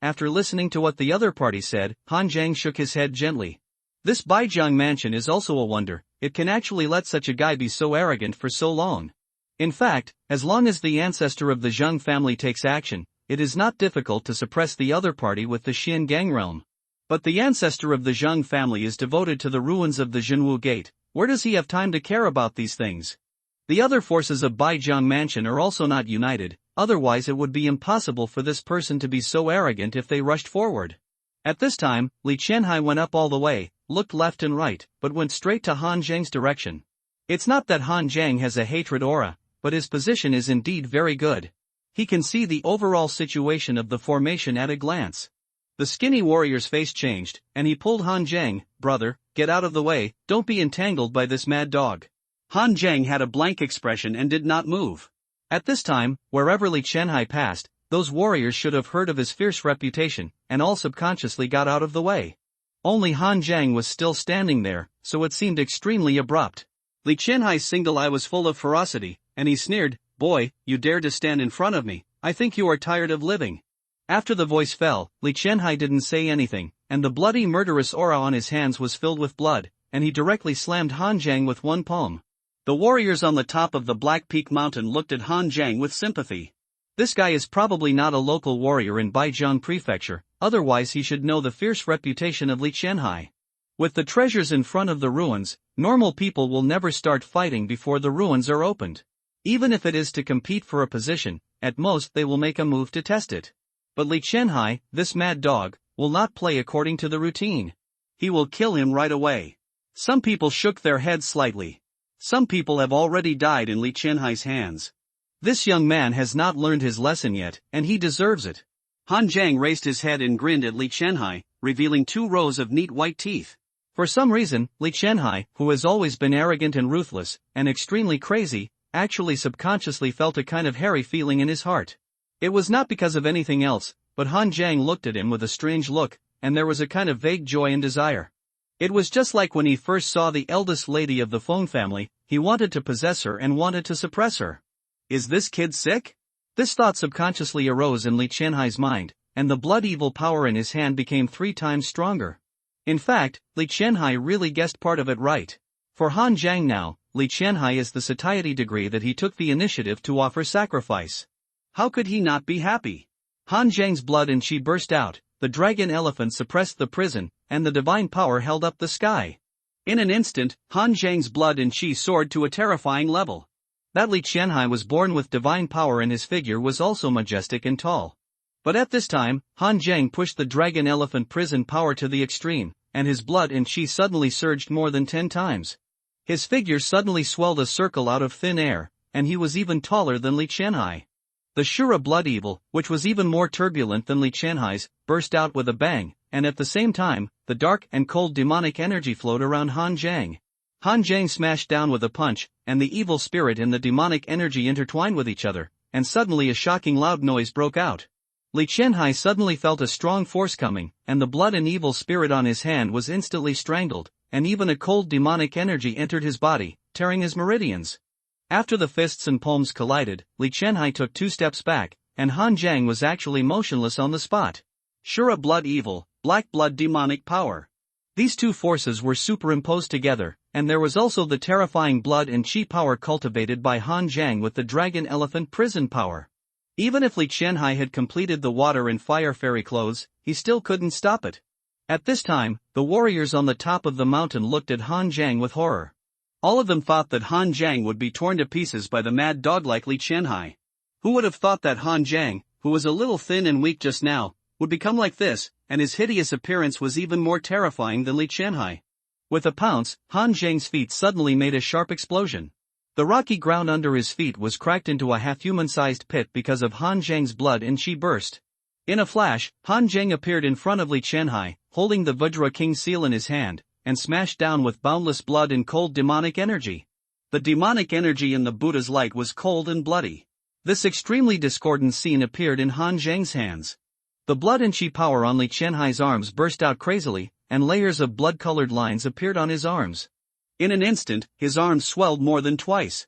After listening to what the other party said, Han Zhang shook his head gently. This Baijiang mansion is also a wonder, it can actually let such a guy be so arrogant for so long. In fact, as long as the ancestor of the Zheng family takes action, it is not difficult to suppress the other party with the Xian Gang realm. But the ancestor of the Zheng family is devoted to the ruins of the Zhenwu Gate. Where does he have time to care about these things? The other forces of Baijiang Mansion are also not united, otherwise it would be impossible for this person to be so arrogant if they rushed forward. At this time, Li Qianhai went up all the way, looked left and right, but went straight to Han Zhang's direction. It's not that Han Zhang has a hatred aura, but his position is indeed very good. He can see the overall situation of the formation at a glance. The skinny warrior's face changed, and he pulled Han Zhang, brother, get out of the way, don't be entangled by this mad dog. Han Zhang had a blank expression and did not move. At this time, wherever Li Qianhai passed, those warriors should have heard of his fierce reputation, and all subconsciously got out of the way. Only Han Zhang was still standing there, so it seemed extremely abrupt. Li Qianhai's single eye was full of ferocity, and he sneered, boy, you dare to stand in front of me, I think you are tired of living. After the voice fell, Li Qianhai didn't say anything, and the bloody murderous aura on his hands was filled with blood, and he directly slammed Han Zhang with one palm. The warriors on the top of the Black Peak Mountain looked at Han Zhang with sympathy. This guy is probably not a local warrior in Baijiang Prefecture, otherwise he should know the fierce reputation of Li Qianhai. With the treasures in front of the ruins, normal people will never start fighting before the ruins are opened. Even if it is to compete for a position, at most they will make a move to test it. But Li Qianhai, this mad dog, will not play according to the routine. He will kill him right away. Some people shook their heads slightly. Some people have already died in Li Qianhai's hands. This young man has not learned his lesson yet, and he deserves it. Han Zhang raised his head and grinned at Li Qianhai, revealing 2 rows of neat white teeth. For some reason, Li Qianhai, who has always been arrogant and ruthless, and extremely crazy, actually subconsciously felt a kind of hairy feeling in his heart. It was not because of anything else, but Han Zhang looked at him with a strange look, and there was a kind of vague joy and desire. It was just like when he first saw the eldest lady of the Feng family, he wanted to possess her and wanted to suppress her. Is this kid sick? This thought subconsciously arose in Li Qianhai's mind, and the blood evil power in his hand became 3 times stronger. In fact, Li Qianhai really guessed part of it right. For Han Zhang now, Li Qianhai is the satiety degree that he took the initiative to offer sacrifice. How could he not be happy? Han Zhang's blood and chi burst out, the dragon elephant suppressed the prison, and the divine power held up the sky. In an instant, Han Zhang's blood and chi soared to a terrifying level. That Li Qianhai was born with divine power and his figure was also majestic and tall. But at this time, Han Zhang pushed the dragon elephant prison power to the extreme, and his blood and chi suddenly surged more than 10 times. His figure suddenly swelled a circle out of thin air, and he was even taller than Li Qianhai. The Shura blood evil, which was even more turbulent than Li Qianhai's, burst out with a bang, and at the same time, the dark and cold demonic energy flowed around Han Zhang. Han Zhang smashed down with a punch, and the evil spirit and the demonic energy intertwined with each other, and suddenly a shocking loud noise broke out. Li Qianhai suddenly felt a strong force coming, and the blood and evil spirit on his hand was instantly strangled, and even a cold demonic energy entered his body, tearing his meridians. After the fists and palms collided, Li Qianhai took 2 steps back, and Han Zhang was actually motionless on the spot. Shura blood evil, black blood demonic power. These two forces were superimposed together, and there was also the terrifying blood and chi power cultivated by Han Zhang with the dragon elephant prison power. Even if Li Qianhai had completed the water and fire fairy clothes, he still couldn't stop it. At this time, the warriors on the top of the mountain looked at Han Zhang with horror. All of them thought that Han Zhang would be torn to pieces by the mad dog like Li Qianhai. Who would have thought that Han Zhang, who was a little thin and weak just now, would become like this, and his hideous appearance was even more terrifying than Li Qianhai. With a pounce, Han Zhang's feet suddenly made a sharp explosion. The rocky ground under his feet was cracked into a half-human-sized pit because of Han Zhang's blood and chi burst. In a flash, Han Zhang appeared in front of Li Qianhai, holding the Vajra King seal in his hand, and smashed down with boundless blood and cold demonic energy. The demonic energy in the Buddha's light was cold and bloody. This extremely discordant scene appeared in Han Zhang's hands. The blood and chi power on Li Qianhai's arms burst out crazily, and layers of blood-colored lines appeared on his arms. In an instant, his arms swelled more than twice.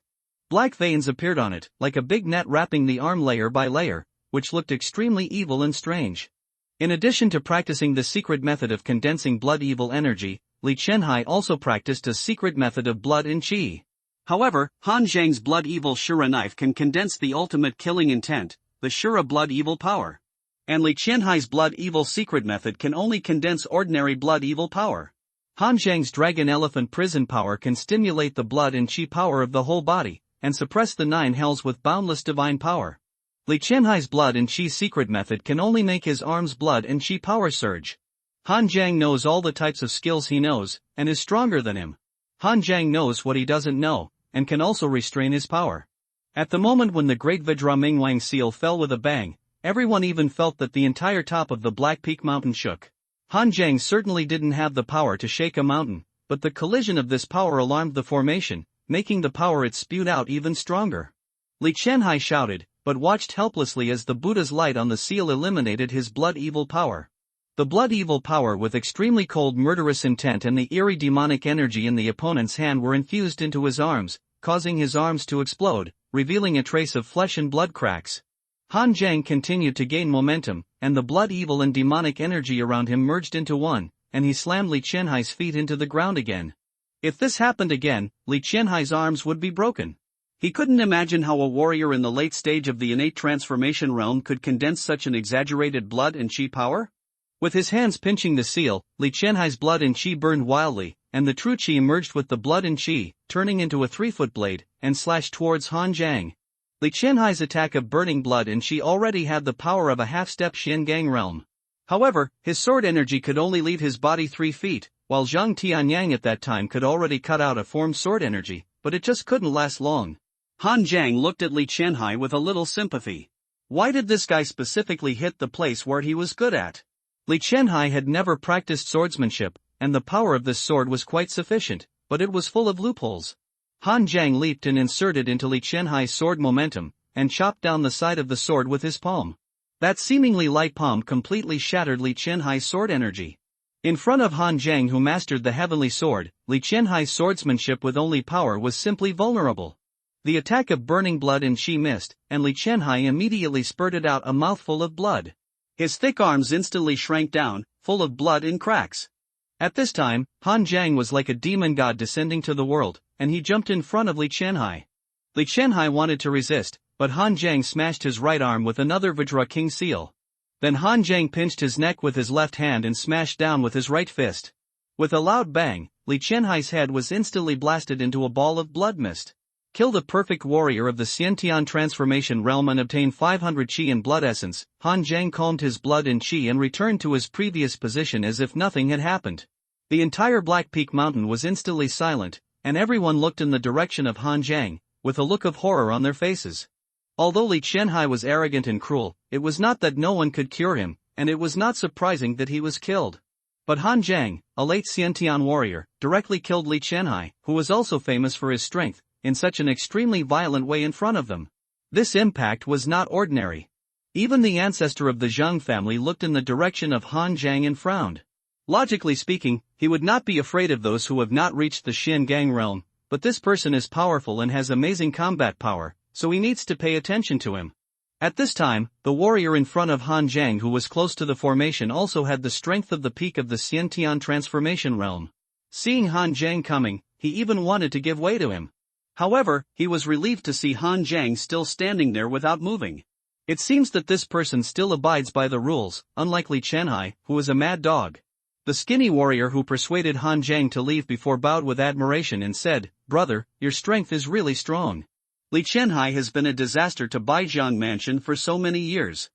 Black veins appeared on it, like a big net wrapping the arm layer by layer, which looked extremely evil and strange. In addition to practicing the secret method of condensing blood evil energy, Li Qianhai also practiced a secret method of blood and chi. However, Han Zhang's blood evil Shura knife can condense the ultimate killing intent, the Shura blood evil power. And Li Qianhai's blood evil secret method can only condense ordinary blood evil power. Han Zhang's dragon elephant prison power can stimulate the blood and chi power of the whole body, and suppress the 9 hells with boundless divine power. Li Qianhai's blood and chi secret method can only make his arms' blood and chi power surge. Han Zhang knows all the types of skills he knows, and is stronger than him. Han Zhang knows what he doesn't know, and can also restrain his power. At the moment when the great Vajra Mingwang seal fell with a bang, everyone even felt that the entire top of the Black Peak mountain shook. Han Zhang certainly didn't have the power to shake a mountain, but the collision of this power alarmed the formation, making the power it spewed out even stronger. Li Qianhai shouted, but watched helplessly as the Buddha's light on the seal eliminated his blood evil power. The blood evil power with extremely cold murderous intent and the eerie demonic energy in the opponent's hand were infused into his arms, causing his arms to explode, revealing a trace of flesh and blood cracks. Han Zhang continued to gain momentum, and the blood evil and demonic energy around him merged into one, and he slammed Li Qianhai's feet into the ground again. If this happened again, Li Qianhai's arms would be broken. He couldn't imagine how a warrior in the late stage of the innate transformation realm could condense such an exaggerated blood and chi power. With his hands pinching the seal, Li Qianhai's blood and chi burned wildly, and the true chi merged with the blood and chi, turning into a 3-foot blade, and slashed towards Han Zhang. Li Qianhai's attack of burning blood and chi already had the power of a half-step Xiangang realm. However, his sword energy could only leave his body 3 feet, while Zhang Tianyang at that time could already cut out a formed sword energy, but it just couldn't last long. Han Zhang looked at Li Qianhai with a little sympathy. Why did this guy specifically hit the place where he was good at? Li Qianhai had never practiced swordsmanship, and the power of this sword was quite sufficient, but it was full of loopholes. Han Zhang leaped and inserted into Li Qianhai's sword momentum, and chopped down the side of the sword with his palm. That seemingly light palm completely shattered Li Qianhai's sword energy. In front of Han Zhang, who mastered the heavenly sword, Li Qianhai's swordsmanship with only power was simply vulnerable. The attack of burning blood and chi missed, and Li Qianhai immediately spurted out a mouthful of blood. His thick arms instantly shrank down, full of blood and cracks. At this time, Han Zhang was like a demon god descending to the world, and he jumped in front of Li Qianhai. Li Qianhai wanted to resist, but Han Zhang smashed his right arm with another Vajra King seal. Then Han Zhang pinched his neck with his left hand and smashed down with his right fist. With a loud bang, Li Qianhai's head was instantly blasted into a ball of blood mist. Kill the perfect warrior of the Xiantian transformation realm and obtain 500 chi and blood essence. Han Zhang calmed his blood and chi and returned to his previous position as if nothing had happened. The entire Black Peak mountain was instantly silent, and everyone looked in the direction of Han Jiang, with a look of horror on their faces. Although Li Qianhai was arrogant and cruel, it was not that no one could cure him, and it was not surprising that he was killed. But Han Jiang, a late Xiantian warrior, directly killed Li Qianhai, who was also famous for his strength, in such an extremely violent way in front of them. This impact was not ordinary. Even the ancestor of the Zhang family looked in the direction of Han Jiang and frowned. Logically speaking, he would not be afraid of those who have not reached the Xiangang realm, but this person is powerful and has amazing combat power, so he needs to pay attention to him. At this time, the warrior in front of Han Jiang who was close to the formation also had the strength of the peak of the Xiantian transformation realm. Seeing Han Jiang coming, he even wanted to give way to him. However, he was relieved to see Han Jiang still standing there without moving. It seems that this person still abides by the rules, unlike Li Qianhai, who is a mad dog. The skinny warrior who persuaded Han Jiang to leave before bowed with admiration and said, "Brother, your strength is really strong. Li Qianhai has been a disaster to Baijiang Mansion for so many years.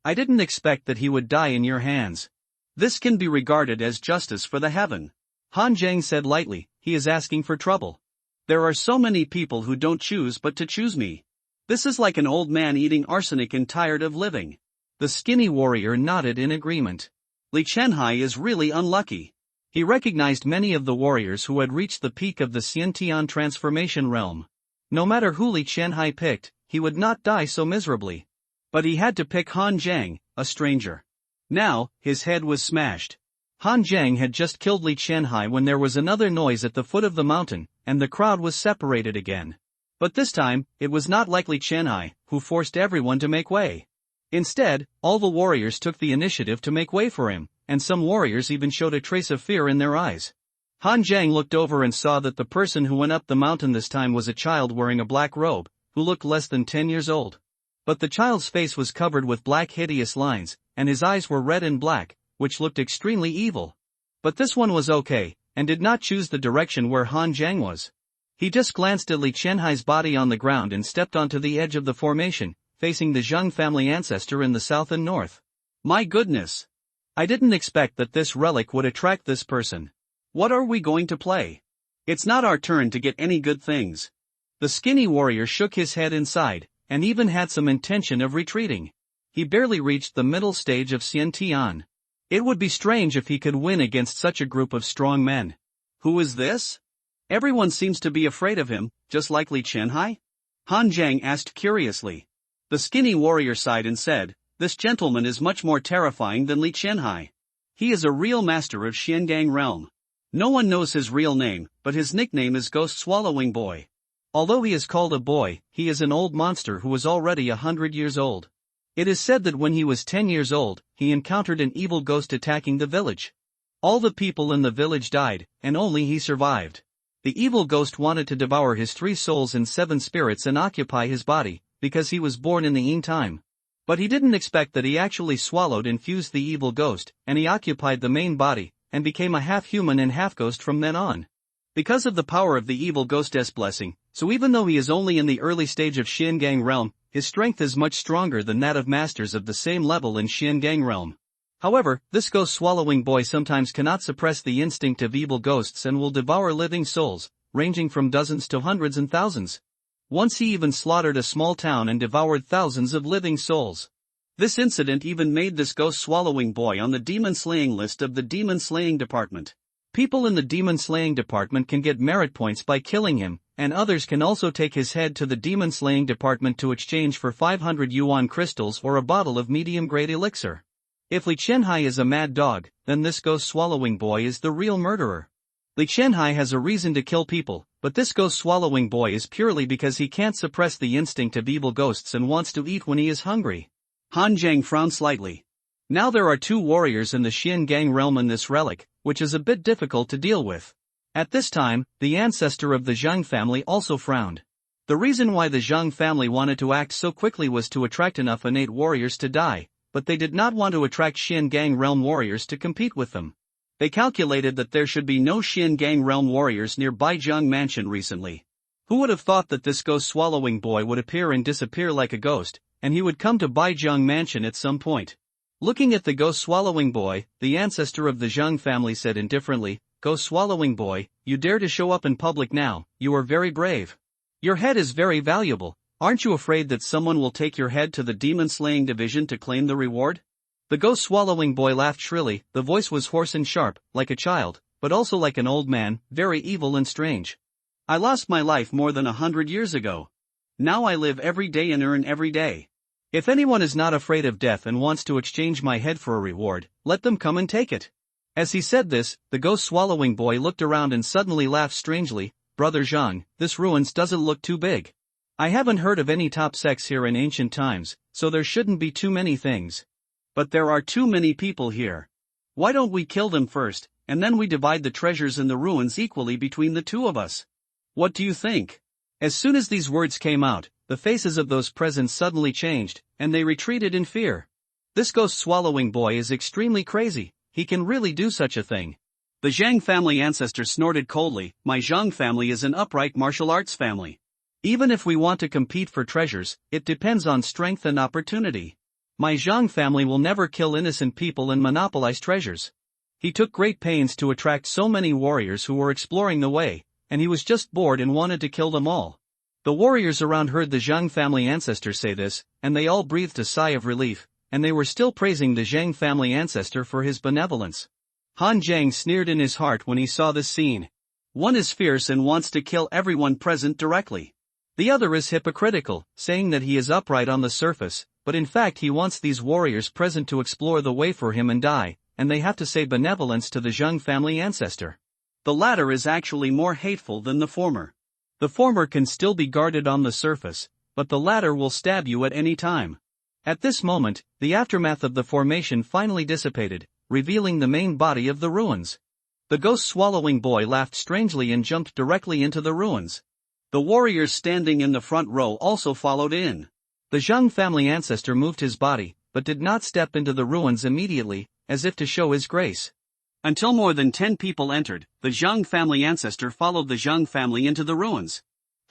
I didn't expect that he would die in your hands. This can be regarded as justice for the heaven." Han Jiang said lightly, "He is asking for trouble. There are so many people who don't choose but to choose me. This is like an old man eating arsenic and tired of living." The skinny warrior nodded in agreement. Li Qianhai is really unlucky. He recognized many of the warriors who had reached the peak of the Xiantian transformation realm. No matter who Li Qianhai picked, he would not die so miserably. But he had to pick Han Jiang, a stranger. Now, his head was smashed. Han Jiang had just killed Li Qianhai when there was another noise at the foot of the mountain, and the crowd was separated again. But this time, it was not like Li Qianhai, who forced everyone to make way. Instead, all the warriors took the initiative to make way for him, and some warriors even showed a trace of fear in their eyes. Han Jiang looked over and saw that the person who went up the mountain this time was a child wearing a black robe, who looked less than 10 years old. But the child's face was covered with black hideous lines, and his eyes were red and black, which looked extremely evil. But this one was okay, and did not choose the direction where Han Jiang was. He just glanced at Li Qianhai's body on the ground and stepped onto the edge of the formation, facing the Zhang family ancestor in the south and north. My goodness! I didn't expect that this relic would attract this person. What are we going to play? It's not our turn to get any good things. The skinny warrior shook his head inside, and even had some intention of retreating. He barely reached the middle stage of Xiantian. It would be strange if he could win against such a group of strong men. Who is this? Everyone seems to be afraid of him, just like Li Qianhai? Han Jiang asked curiously. The skinny warrior sighed and said, "This gentleman is much more terrifying than Li Qianhai. He is a real master of Xiangang realm. No one knows his real name, but his nickname is Ghost Swallowing Boy. Although he is called a boy, he is an old monster who is already 100 years old. It is said that when he was 10 years old, he encountered an evil ghost attacking the village. All the people in the village died, and only he survived. The evil ghost wanted to devour his 3 souls and 7 spirits and occupy his body, because he was born in the Yin time. But he didn't expect that he actually swallowed and fused the evil ghost, and he occupied the main body, and became a half-human and half-ghost from then on. Because of the power of the evil ghost's blessing, so even though he is only in the early stage of Xiangang realm, his strength is much stronger than that of masters of the same level in Xiangang realm. However, this ghost-swallowing boy sometimes cannot suppress the instinct of evil ghosts and will devour living souls, ranging from dozens to hundreds and thousands. Once he even slaughtered a small town and devoured thousands of living souls. This incident even made this ghost-swallowing boy on the demon-slaying list of the demon-slaying department. People in the demon-slaying department can get merit points by killing him, and others can also take his head to the demon-slaying department to exchange for 500 yuan crystals or a bottle of medium-grade elixir. If Li Qianhai is a mad dog, then this ghost-swallowing boy is the real murderer. Li Qianhai has a reason to kill people, but this ghost-swallowing boy is purely because he can't suppress the instinct of evil ghosts and wants to eat when he is hungry. Han Jiang frowned slightly. Now there are 2 warriors in the Xiangang realm in this relic, which is a bit difficult to deal with. At this time, the ancestor of the Zhang family also frowned. The reason why the Zhang family wanted to act so quickly was to attract enough innate warriors to die, but they did not want to attract Xiangang realm warriors to compete with them. They calculated that there should be no Xiangang realm warriors near Baijiang Mansion recently. Who would have thought that this ghost-swallowing boy would appear and disappear like a ghost, and he would come to Baijiang Mansion at some point? Looking at the ghost-swallowing boy, the ancestor of the Zhang family said indifferently, "Go swallowing boy, you dare to show up in public now, you are very brave. Your head is very valuable, aren't you afraid that someone will take your head to the demon-slaying division to claim the reward?" The ghost swallowing boy laughed shrilly. The voice was hoarse and sharp, like a child, but also like an old man, very evil and strange. "I lost my life more than 100 years ago. Now I live every day and earn every day. If anyone is not afraid of death and wants to exchange my head for a reward, let them come and take it." As he said this, the ghost swallowing boy looked around and suddenly laughed strangely. "Brother Zhang, this ruins doesn't look too big. I haven't heard of any top sects here in ancient times, so there shouldn't be too many things. But there are too many people here. Why don't we kill them first, and then we divide the treasures in the ruins equally between the two of us? What do you think?" As soon as these words came out, the faces of those present suddenly changed, and they retreated in fear. This ghost swallowing boy is extremely crazy, he can really do such a thing. The Zhang family ancestor snorted coldly. "My Zhang family is an upright martial arts family. Even if we want to compete for treasures, it depends on strength and opportunity. My Zhang family will never kill innocent people and monopolize treasures." He took great pains to attract so many warriors who were exploring the way, and he was just bored and wanted to kill them all. The warriors around heard the Zhang family ancestor say this, and they all breathed a sigh of relief, and they were still praising the Zhang family ancestor for his benevolence. Han Zhang sneered in his heart when he saw this scene. One is fierce and wants to kill everyone present directly. The other is hypocritical, saying that he is upright on the surface, but in fact he wants these warriors present to explore the way for him and die, and they have to say benevolence to the Zhang family ancestor. The latter is actually more hateful than the former. The former can still be guarded on the surface, but the latter will stab you at any time. At this moment, the aftermath of the formation finally dissipated, revealing the main body of the ruins. The ghost swallowing boy laughed strangely and jumped directly into the ruins. The warriors standing in the front row also followed in. The Zhang family ancestor moved his body, but did not step into the ruins immediately, as if to show his grace. Until more than 10 people entered, the Zhang family ancestor followed the Zhang family into the ruins.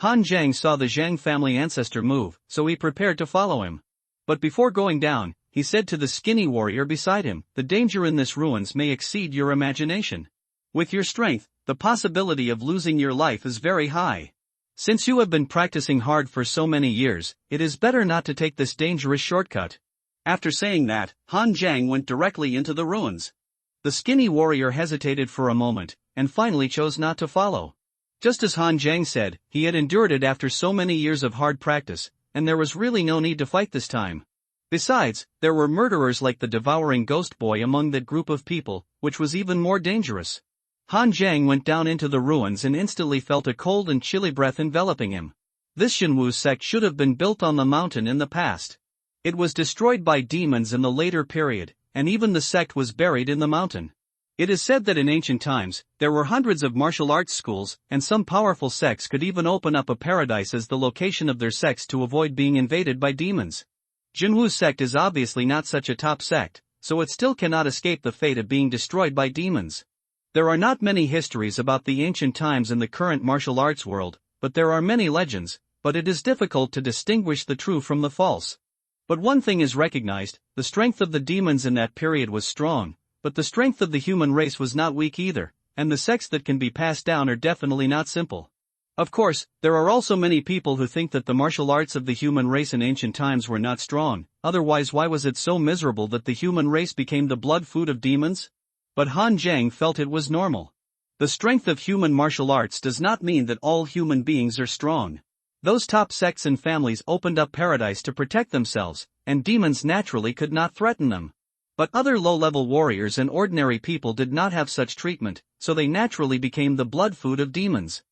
Han Zhang saw the Zhang family ancestor move, so he prepared to follow him. But before going down, he said to the skinny warrior beside him, "The danger in this ruins may exceed your imagination. With your strength, the possibility of losing your life is very high. Since you have been practicing hard for so many years, it is better not to take this dangerous shortcut." After saying that, Han Zhang went directly into the ruins. The skinny warrior hesitated for a moment, and finally chose not to follow. Just as Han Zhang said, he had endured it after so many years of hard practice, and there was really no need to fight this time. Besides, there were murderers like the devouring ghost boy among that group of people, which was even more dangerous. Han Zhang went down into the ruins and instantly felt a cold and chilly breath enveloping him. This Xinwu sect should have been built on the mountain in the past. It was destroyed by demons in the later period, and even the sect was buried in the mountain. It is said that in ancient times, there were hundreds of martial arts schools, and some powerful sects could even open up a paradise as the location of their sects to avoid being invaded by demons. Jinwu sect is obviously not such a top sect, so it still cannot escape the fate of being destroyed by demons. There are not many histories about the ancient times in the current martial arts world, but there are many legends, but it is difficult to distinguish the true from the false. But one thing is recognized, the strength of the demons in that period was strong, but the strength of the human race was not weak either, and the sects that can be passed down are definitely not simple. Of course, there are also many people who think that the martial arts of the human race in ancient times were not strong, otherwise why was it so miserable that the human race became the blood food of demons? But Han Zhang felt it was normal. The strength of human martial arts does not mean that all human beings are strong. Those top sects and families opened up paradise to protect themselves, and demons naturally could not threaten them. But other low-level warriors and ordinary people did not have such treatment, so they naturally became the blood food of demons.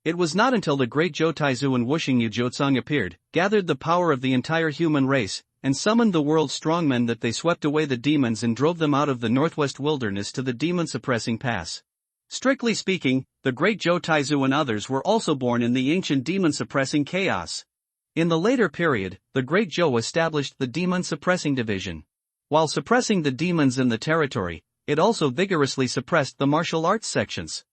It was not until the great Zhou Taizu and Wuxing Yu Jiuzang appeared, gathered the power of the entire human race, and summoned the world's strongmen that they swept away the demons and drove them out of the northwest wilderness to the demon-suppressing pass. Strictly speaking, the great Zhou Taizu and others were also born in the ancient demon-suppressing chaos. In the later period, the great Zhou established the demon-suppressing division. While suppressing the demons in the territory, it also vigorously suppressed the martial arts sections.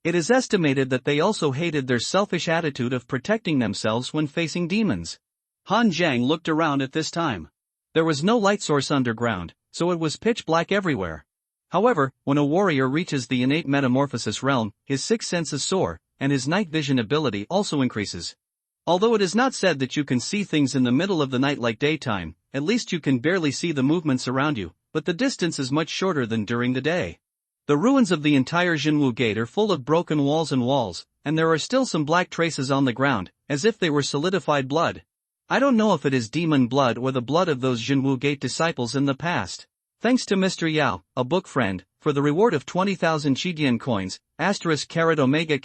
It is estimated that they also hated their selfish attitude of protecting themselves when facing demons. Han Zhang looked around at this time. There was no light source underground, so it was pitch black everywhere. However, when a warrior reaches the innate metamorphosis realm, his sixth senses soar, and his night vision ability also increases. Although it is not said that you can see things in the middle of the night like daytime, at least you can barely see the movements around you, but the distance is much shorter than during the day. The ruins of the entire Jinwu Gate are full of broken walls, and there are still some black traces on the ground, as if they were solidified blood. I don't know if it is demon blood or the blood of those Jinwu Gate disciples in the past. Thanks to Mr. Yao, a book friend, for the reward of 20,000 Chidian coins, *omega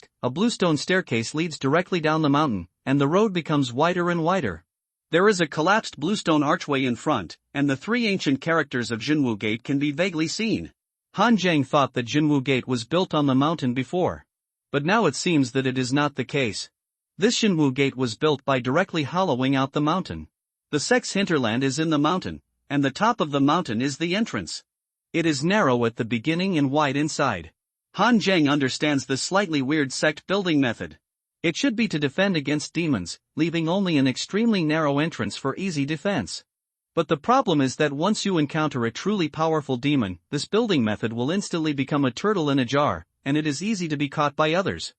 **, a bluestone staircase leads directly down the mountain, and the road becomes wider and wider. There is a collapsed bluestone archway in front, and the three ancient characters of Jinwu Gate can be vaguely seen. Han Zhang thought that Jinwu Gate was built on the mountain before. But now it seems that it is not the case. This Jinwu Gate was built by directly hollowing out the mountain. The Sex hinterland is in the mountain, and the top of the mountain is the entrance. It is narrow at the beginning and wide inside. Han Zhang understands this slightly weird sect building method. It should be to defend against demons, leaving only an extremely narrow entrance for easy defense. But the problem is that once you encounter a truly powerful demon, this building method will instantly become a turtle in a jar, and it is easy to be caught by others.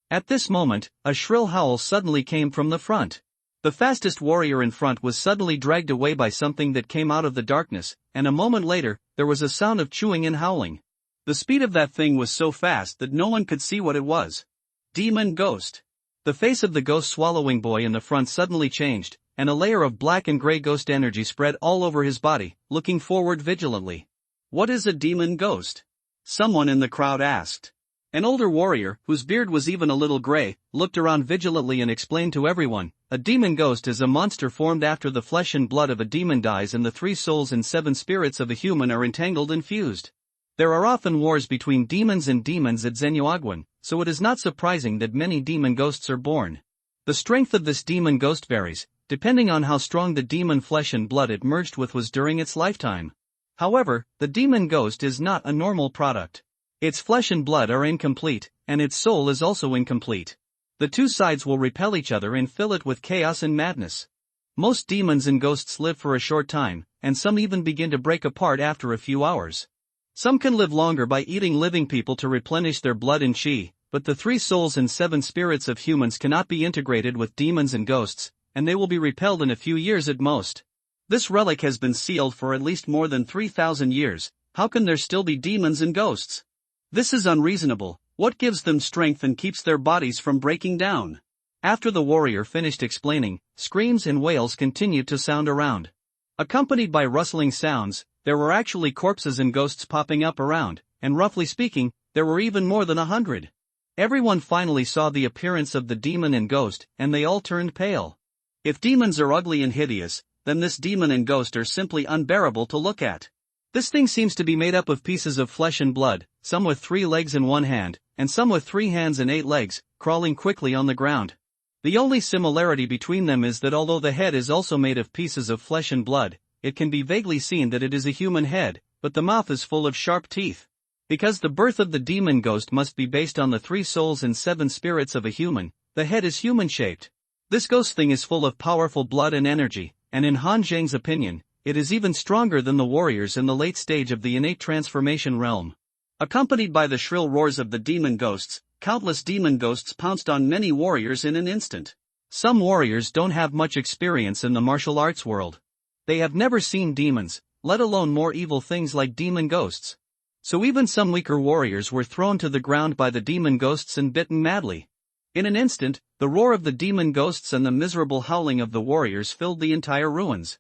At this moment, a shrill howl suddenly came from the front. The fastest warrior in front was suddenly dragged away by something that came out of the darkness, and a moment later, there was a sound of chewing and howling. The speed of that thing was so fast that no one could see what it was. Demon Ghost. The face of the ghost swallowing boy in the front suddenly changed, and a layer of black and gray ghost energy spread all over his body, looking forward vigilantly. What is a demon ghost? Someone in the crowd asked. An older warrior, whose beard was even a little gray, looked around vigilantly and explained to everyone, a demon ghost is a monster formed after the flesh and blood of a demon dies and the 3 souls and 7 spirits of a human are entangled and fused. There are often wars between demons and demons at Zenuaguan, so it is not surprising that many demon ghosts are born. The strength of this demon ghost varies, depending on how strong the demon flesh and blood it merged with was during its lifetime. However, the demon ghost is not a normal product. Its flesh and blood are incomplete, and its soul is also incomplete. The two sides will repel each other and fill it with chaos and madness. Most demons and ghosts live for a short time, and some even begin to break apart after a few hours. Some can live longer by eating living people to replenish their blood and chi, but the 3 souls and 7 spirits of humans cannot be integrated with demons and ghosts, and they will be repelled in a few years at most. This relic has been sealed for at least more than 3,000 years, how can there still be demons and ghosts? This is unreasonable. What gives them strength and keeps their bodies from breaking down? After the warrior finished explaining, screams and wails continued to sound around. Accompanied by rustling sounds, there were actually corpses and ghosts popping up around, and roughly speaking, there were even more than 100. Everyone finally saw the appearance of the demon and ghost, and they all turned pale. If demons are ugly and hideous, then this demon and ghost are simply unbearable to look at. This thing seems to be made up of pieces of flesh and blood, some with 3 legs and 1 hand, and some with 3 hands and 8 legs, crawling quickly on the ground. The only similarity between them is that although the head is also made of pieces of flesh and blood, it can be vaguely seen that it is a human head, but the mouth is full of sharp teeth. Because the birth of the demon ghost must be based on the 3 souls and 7 spirits of a human, the head is human-shaped. This ghost thing is full of powerful blood and energy, and in Han Zhang's opinion, it is even stronger than the warriors in the late stage of the innate transformation realm. Accompanied by the shrill roars of the demon ghosts, countless demon ghosts pounced on many warriors in an instant. Some warriors don't have much experience in the martial arts world. They have never seen demons, let alone more evil things like demon ghosts. So even some weaker warriors were thrown to the ground by the demon ghosts and bitten madly. In an instant, the roar of the demon ghosts and the miserable howling of the warriors filled the entire ruins.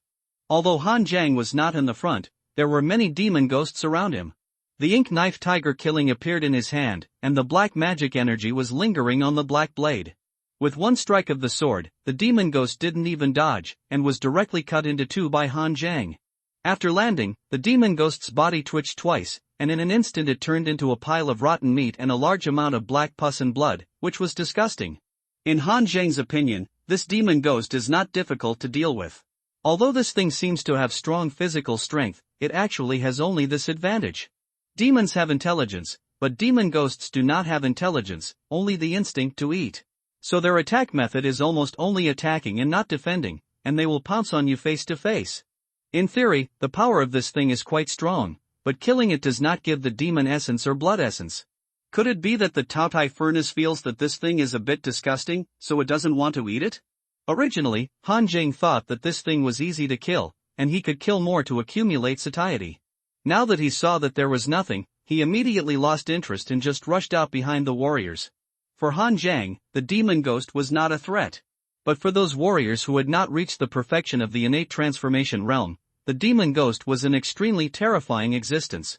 Although Han Zhang was not in the front, there were many demon ghosts around him. The ink knife tiger killing appeared in his hand, and the black magic energy was lingering on the black blade. With one strike of the sword, the demon ghost didn't even dodge, and was directly cut into 2 by Han Zhang. After landing, the demon ghost's body twitched twice, and in an instant it turned into a pile of rotten meat and a large amount of black pus and blood, which was disgusting. In Han Zhang's opinion, this demon ghost is not difficult to deal with. Although this thing seems to have strong physical strength, it actually has only this advantage. Demons have intelligence, but demon ghosts do not have intelligence, only the instinct to eat. So their attack method is almost only attacking and not defending, and they will pounce on you face to face. In theory, the power of this thing is quite strong, but killing it does not give the demon essence or blood essence. Could it be that the Taotai furnace feels that this thing is a bit disgusting, so it doesn't want to eat it? Originally, Han Jing thought that this thing was easy to kill, and he could kill more to accumulate satiety. Now that he saw that there was nothing, he immediately lost interest and just rushed out behind the warriors. For Han Jing, the demon ghost was not a threat. But for those warriors who had not reached the perfection of the innate transformation realm, the demon ghost was an extremely terrifying existence.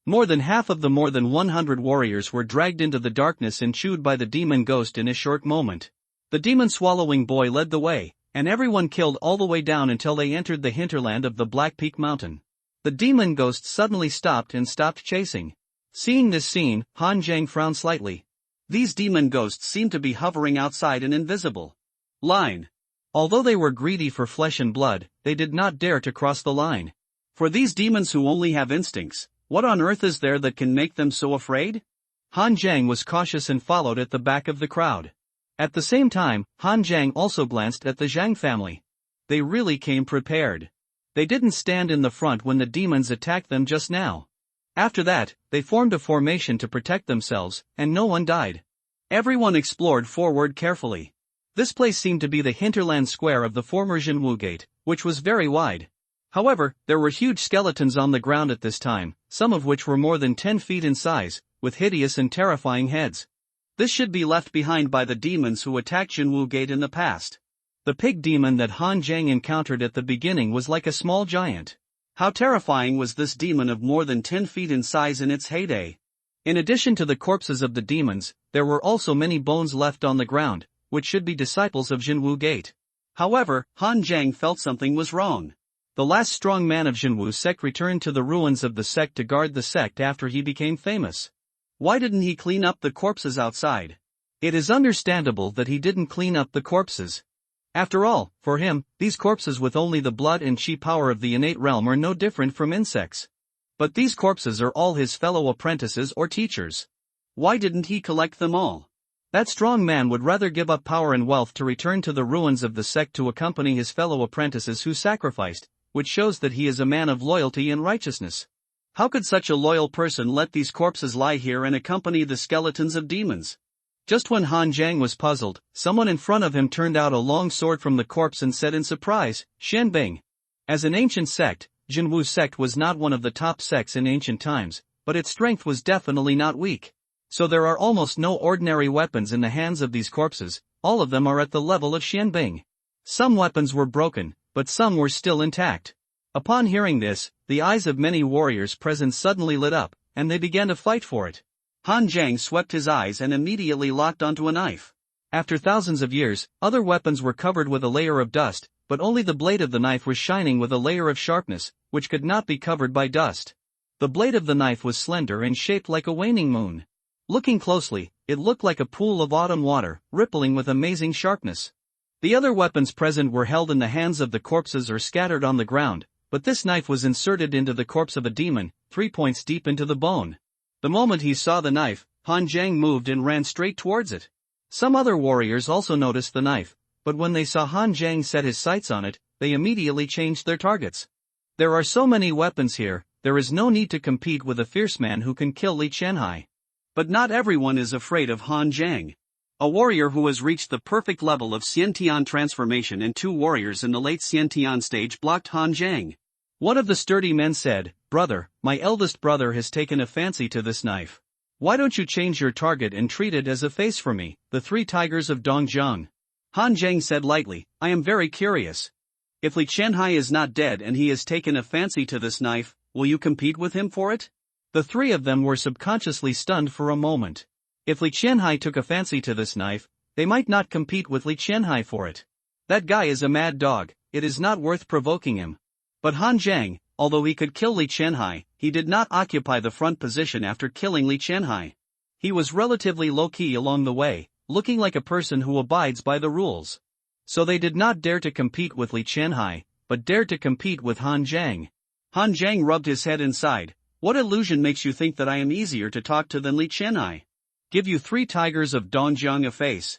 More than half of the more than 100 warriors were dragged into the darkness and chewed by the demon ghost in a short moment. The demon-swallowing boy led the way, and everyone killed all the way down until they entered the hinterland of the Black Peak Mountain. The demon ghost suddenly stopped chasing. Seeing this scene, Han Jing frowned slightly. These demon ghosts seemed to be hovering outside an invisible line. Although they were greedy for flesh and blood, they did not dare to cross the line. For these demons who only have instincts, what on earth is there that can make them so afraid? Han Jing was cautious and followed at the back of the crowd. At the same time, Han Jing also glanced at the Zhang family. They really came prepared. They didn't stand in the front when the demons attacked them just now. After that, they formed a formation to protect themselves, and no one died. Everyone explored forward carefully. This place seemed to be the hinterland square of the former Jinwu Gate, which was very wide. However, there were huge skeletons on the ground at this time, some of which were more than 10 feet in size, with hideous and terrifying heads. This should be left behind by the demons who attacked Jinwu Gate in the past. The pig demon that Han Jing encountered at the beginning was like a small giant. How terrifying was this demon of more than 10 feet in size in its heyday? In addition to the corpses of the demons, there were also many bones left on the ground, which should be disciples of Jinwu Gate. However, Han Jing felt something was wrong. The last strong man of Jinwu sect returned to the ruins of the sect to guard the sect after he became famous. Why didn't he clean up the corpses outside? It is understandable that he didn't clean up the corpses. After all, for him, these corpses with only the blood and chi power of the innate realm are no different from insects. But these corpses are all his fellow apprentices or teachers. Why didn't he collect them all? That strong man would rather give up power and wealth to return to the ruins of the sect to accompany his fellow apprentices who sacrificed, which shows that he is a man of loyalty and righteousness. How could such a loyal person let these corpses lie here and accompany the skeletons of demons? Just when Han Jing was puzzled, someone in front of him turned out a long sword from the corpse and said in surprise, "Xianbing." As an ancient sect, Jinwu sect was not one of the top sects in ancient times, but its strength was definitely not weak. So there are almost no ordinary weapons in the hands of these corpses, all of them are at the level of Xianbing. Some weapons were broken, but some were still intact. Upon hearing this, the eyes of many warriors present suddenly lit up, and they began to fight for it. Han Jing swept his eyes and immediately locked onto a knife. After thousands of years, other weapons were covered with a layer of dust, but only the blade of the knife was shining with a layer of sharpness, which could not be covered by dust. The blade of the knife was slender and shaped like a waning moon. Looking closely, it looked like a pool of autumn water, rippling with amazing sharpness. The other weapons present were held in the hands of the corpses or scattered on the ground, but this knife was inserted into the corpse of a demon, 3 points deep into the bone. The moment he saw the knife, Han Jing moved and ran straight towards it. Some other warriors also noticed the knife, but when they saw Han Jing set his sights on it, they immediately changed their targets. There are so many weapons here, there is no need to compete with a fierce man who can kill Li Qianhai. But not everyone is afraid of Han Jing. A warrior who has reached the perfect level of Xiantian transformation and 2 warriors in the late Xiantian stage blocked Han Jing. One of the sturdy men said, "Brother, my eldest brother has taken a fancy to this knife. Why don't you change your target and treat it as a face for me, the 3 tigers of Dongjiang?" Han Jing said lightly, "I am very curious. If Li Qianhai is not dead and he has taken a fancy to this knife, will you compete with him for it?" The 3 of them were subconsciously stunned for a moment. If Li Qianhai took a fancy to this knife, they might not compete with Li Qianhai for it. That guy is a mad dog, it is not worth provoking him. But Han Jing, although he could kill Li Qianhai, he did not occupy the front position after killing Li Qianhai. He was relatively low-key along the way, looking like a person who abides by the rules. So they did not dare to compete with Li Qianhai, but dared to compete with Han Jing. Han Jing rubbed his head and sighed. "What illusion makes you think that I am easier to talk to than Li Qianhai? Give you 3 tigers of Dongjiang a face.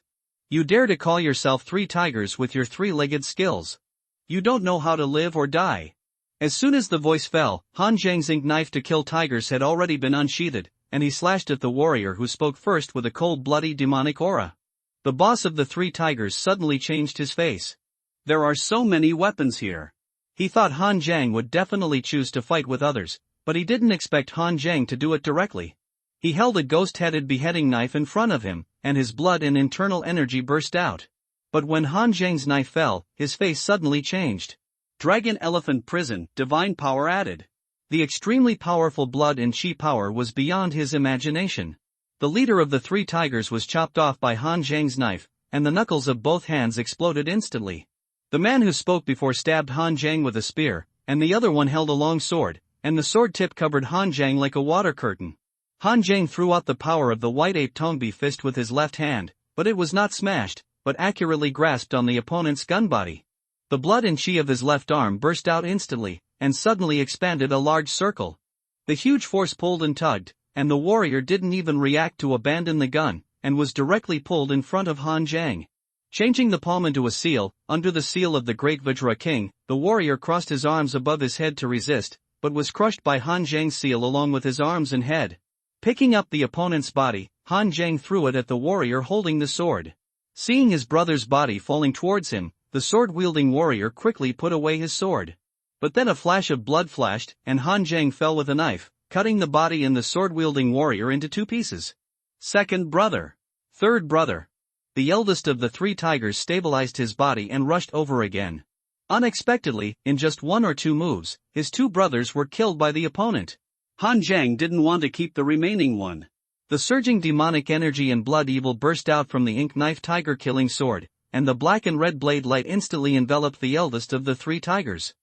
You dare to call yourself 3 tigers with your 3-legged skills. You don't know how to live or die. As soon as the voice fell, Han Zhang's ink knife to kill tigers had already been unsheathed, and he slashed at the warrior who spoke first with a cold-bloody demonic aura. The boss of the three tigers suddenly changed his face. There are so many weapons here. He thought Han Zhang would definitely choose to fight with others, but he didn't expect Han Zhang to do it directly. He held a ghost-headed beheading knife in front of him, and his blood and internal energy burst out. But when Han Zhang's knife fell, his face suddenly changed. Dragon Elephant Prison, divine power added. The extremely powerful blood and chi power was beyond his imagination. The leader of the three tigers was chopped off by Han Zhang's knife, and the knuckles of both hands exploded instantly. The man who spoke before stabbed Han Zhang with a spear, and the other one held a long sword, and the sword tip covered Han Zhang like a water curtain. Han Zhang threw out the power of the white ape Tongbi fist with his left hand, but it was not smashed, but accurately grasped on the opponent's gun body. The blood and chi of his left arm burst out instantly, and suddenly expanded a large circle. The huge force pulled and tugged, and the warrior didn't even react to abandon the gun, and was directly pulled in front of Han Zhang. Changing the palm into a seal, under the seal of the great Vajra king, the warrior crossed his arms above his head to resist, but was crushed by Han Zhang's seal along with his arms and head. Picking up the opponent's body, Han Zhang threw it at the warrior holding the sword. Seeing his brother's body falling towards him, the sword-wielding warrior quickly put away his sword. But then a flash of blood flashed, and Han Zhang fell with a knife, cutting the body and the sword-wielding warrior into two pieces. Second brother. Third brother. The eldest of the three tigers stabilized his body and rushed over again. Unexpectedly, in just one or two moves, his two brothers were killed by the opponent. Han Zhang didn't want to keep the remaining one. The surging demonic energy and blood evil burst out from the ink knife tiger-killing sword, and the black and red blade light instantly enveloped the eldest of the three tigers.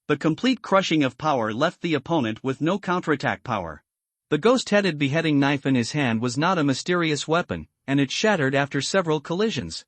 The complete crushing of power left the opponent with no counterattack power. The ghost-headed beheading knife in his hand was not a mysterious weapon, and it shattered after several collisions.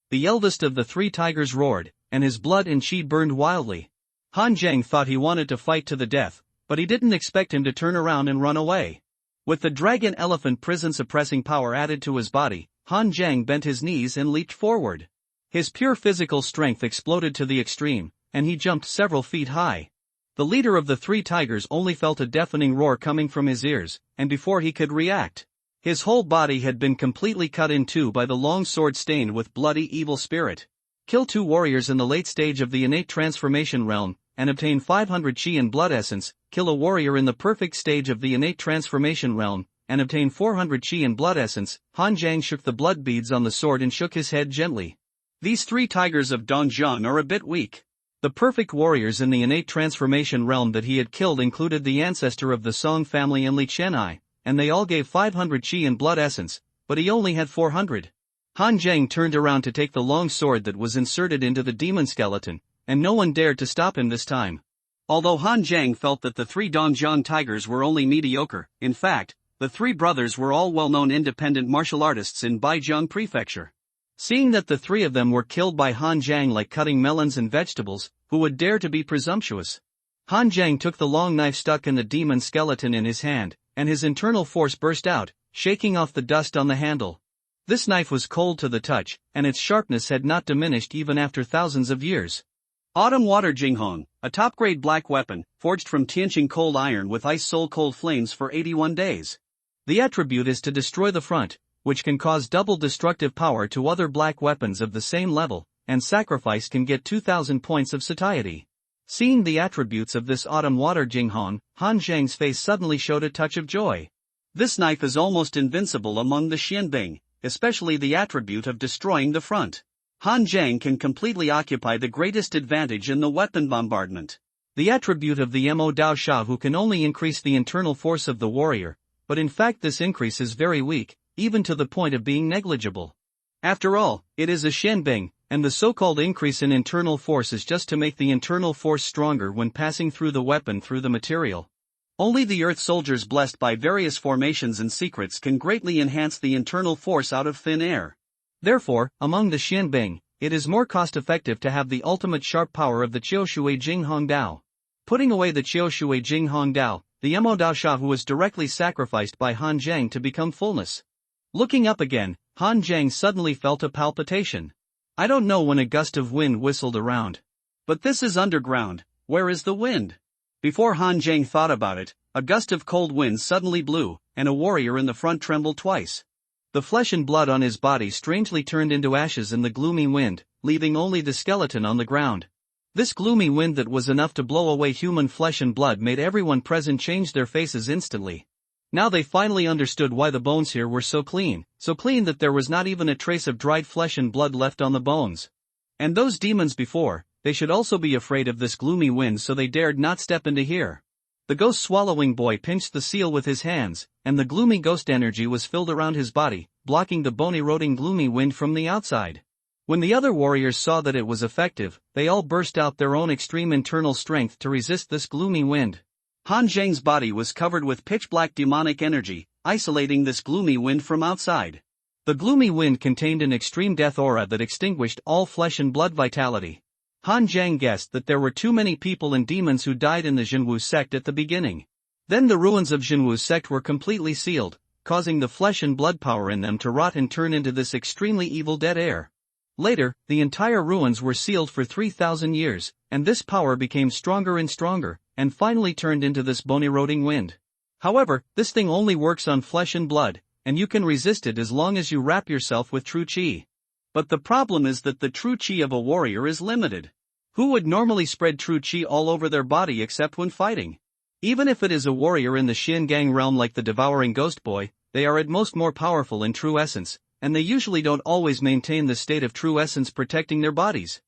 The eldest of the three tigers roared, and his blood and chi burned wildly. Han Zhang thought he wanted to fight to the death, but he didn't expect him to turn around and run away. With the dragon elephant prison suppressing power added to his body, Han Zhang bent his knees and leaped forward. His pure physical strength exploded to the extreme, and he jumped several feet high. The leader of the three tigers only felt a deafening roar coming from his ears, and before he could react, his whole body had been completely cut in two by the long sword stained with bloody evil spirit. Kill two warriors in the late stage of the innate transformation realm, and obtain 500 chi and blood essence. Kill a warrior in the perfect stage of the innate transformation realm, and obtain 400 chi and blood essence. Han Zhang shook the blood beads on the sword and shook his head gently. These three tigers of Dongjiang are a bit weak. The perfect warriors in the innate transformation realm that he had killed included the ancestor of the Song family and Li Chenai, and they all gave 500 chi and blood essence, but he only had 400. Han Zhang turned around to take the long sword that was inserted into the demon skeleton, and no one dared to stop him this time. Although Han Zhang felt that the three Dongjiang tigers were only mediocre, in fact, the three brothers were all well-known independent martial artists in Baijiang Prefecture. Seeing that the three of them were killed by Han Zhang like cutting melons and vegetables, who would dare to be presumptuous? Han Zhang took the long knife stuck in the demon skeleton in his hand, and his internal force burst out, shaking off the dust on the handle. This knife was cold to the touch, and its sharpness had not diminished even after thousands of years. Autumn Water Jinghong, a top-grade black weapon, forged from Tianqing cold iron with ice soul cold flames for 81 days. The attribute is to destroy the front, which can cause double destructive power to other black weapons of the same level, and sacrifice can get 2,000 points of satiety. Seeing the attributes of this Autumn Water Jinghong, Han Zhang's face suddenly showed a touch of joy. This knife is almost invincible among the Xianbing, especially the attribute of destroying the front. Han Zhang can completely occupy the greatest advantage in the weapon bombardment. The attribute of the Mo Dao Sha who can only increase the internal force of the warrior, but in fact this increase is very weak, even to the point of being negligible. After all, it is a Xianbing, and the so-called increase in internal force is just to make the internal force stronger when passing through the weapon through the material. Only the earth soldiers blessed by various formations and secrets can greatly enhance the internal force out of thin air. Therefore, among the Xianbing, it is more cost-effective to have the ultimate sharp power of the Qiushui Jinghong Dao. Putting away the Qiushui Jinghong Dao, the Mo Dao Sha who was directly sacrificed by Han Zhang to become fullness. Looking up again, Han Zhang suddenly felt a palpitation. I don't know when a gust of wind whistled around. But this is underground, where is the wind? Before Han Zhang thought about it, a gust of cold wind suddenly blew, and a warrior in the front trembled twice. The flesh and blood on his body strangely turned into ashes in the gloomy wind, leaving only the skeleton on the ground. This gloomy wind that was enough to blow away human flesh and blood made everyone present change their faces instantly. Now they finally understood why the bones here were so clean that there was not even a trace of dried flesh and blood left on the bones. And those demons before, they should also be afraid of this gloomy wind, so they dared not step into here. The ghost-swallowing boy pinched the seal with his hands, and the gloomy ghost energy was filled around his body, blocking the bone-eroding gloomy wind from the outside. When the other warriors saw that it was effective, they all burst out their own extreme internal strength to resist this gloomy wind. Han Zhang's body was covered with pitch-black demonic energy, isolating this gloomy wind from outside. The gloomy wind contained an extreme death aura that extinguished all flesh and blood vitality. Han Zhang guessed that there were too many people and demons who died in the Jinwu sect at the beginning. Then the ruins of Jinwu sect were completely sealed, causing the flesh and blood power in them to rot and turn into this extremely evil dead air. Later, the entire ruins were sealed for 3,000 years, and this power became stronger and stronger, and finally turned into this bone-eroding wind. However, this thing only works on flesh and blood, and you can resist it as long as you wrap yourself with true qi. But the problem is that the true qi of a warrior is limited. Who would normally spread true qi all over their body except when fighting? Even if it is a warrior in the Xiangang realm like the devouring ghost boy, they are at most more powerful in true essence, and they usually don't always maintain the state of true essence protecting their bodies.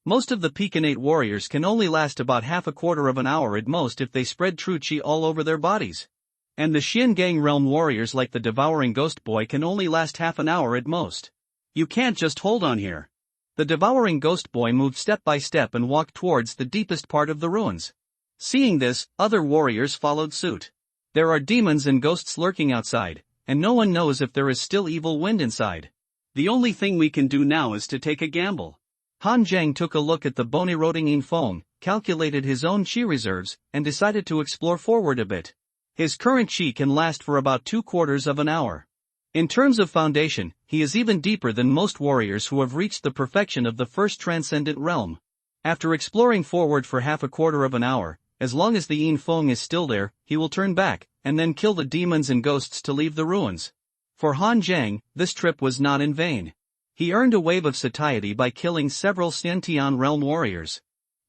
Most of the Pekinate warriors can only last about half a quarter of an hour at most if they spread true qi all over their bodies. And the Xiangang realm warriors like the devouring ghost boy can only last half an hour at most. You can't just hold on here. The devouring ghost boy moved step by step and walked towards the deepest part of the ruins. Seeing this, other warriors followed suit. There are demons and ghosts lurking outside, and no one knows if there is still evil wind inside. The only thing we can do now is to take a gamble. Han Zhang took a look at the bone-eroding Yinfeng, calculated his own qi reserves, and decided to explore forward a bit. His current qi can last for about 2/4 of an hour. In terms of foundation, he is even deeper than most warriors who have reached the perfection of the first transcendent realm. After exploring forward for half a quarter of an hour, as long as the Yinfeng is still there, he will turn back, and then kill the demons and ghosts to leave the ruins. For Han Zhang, this trip was not in vain. He earned a wave of satiety by killing several Xiantian realm warriors.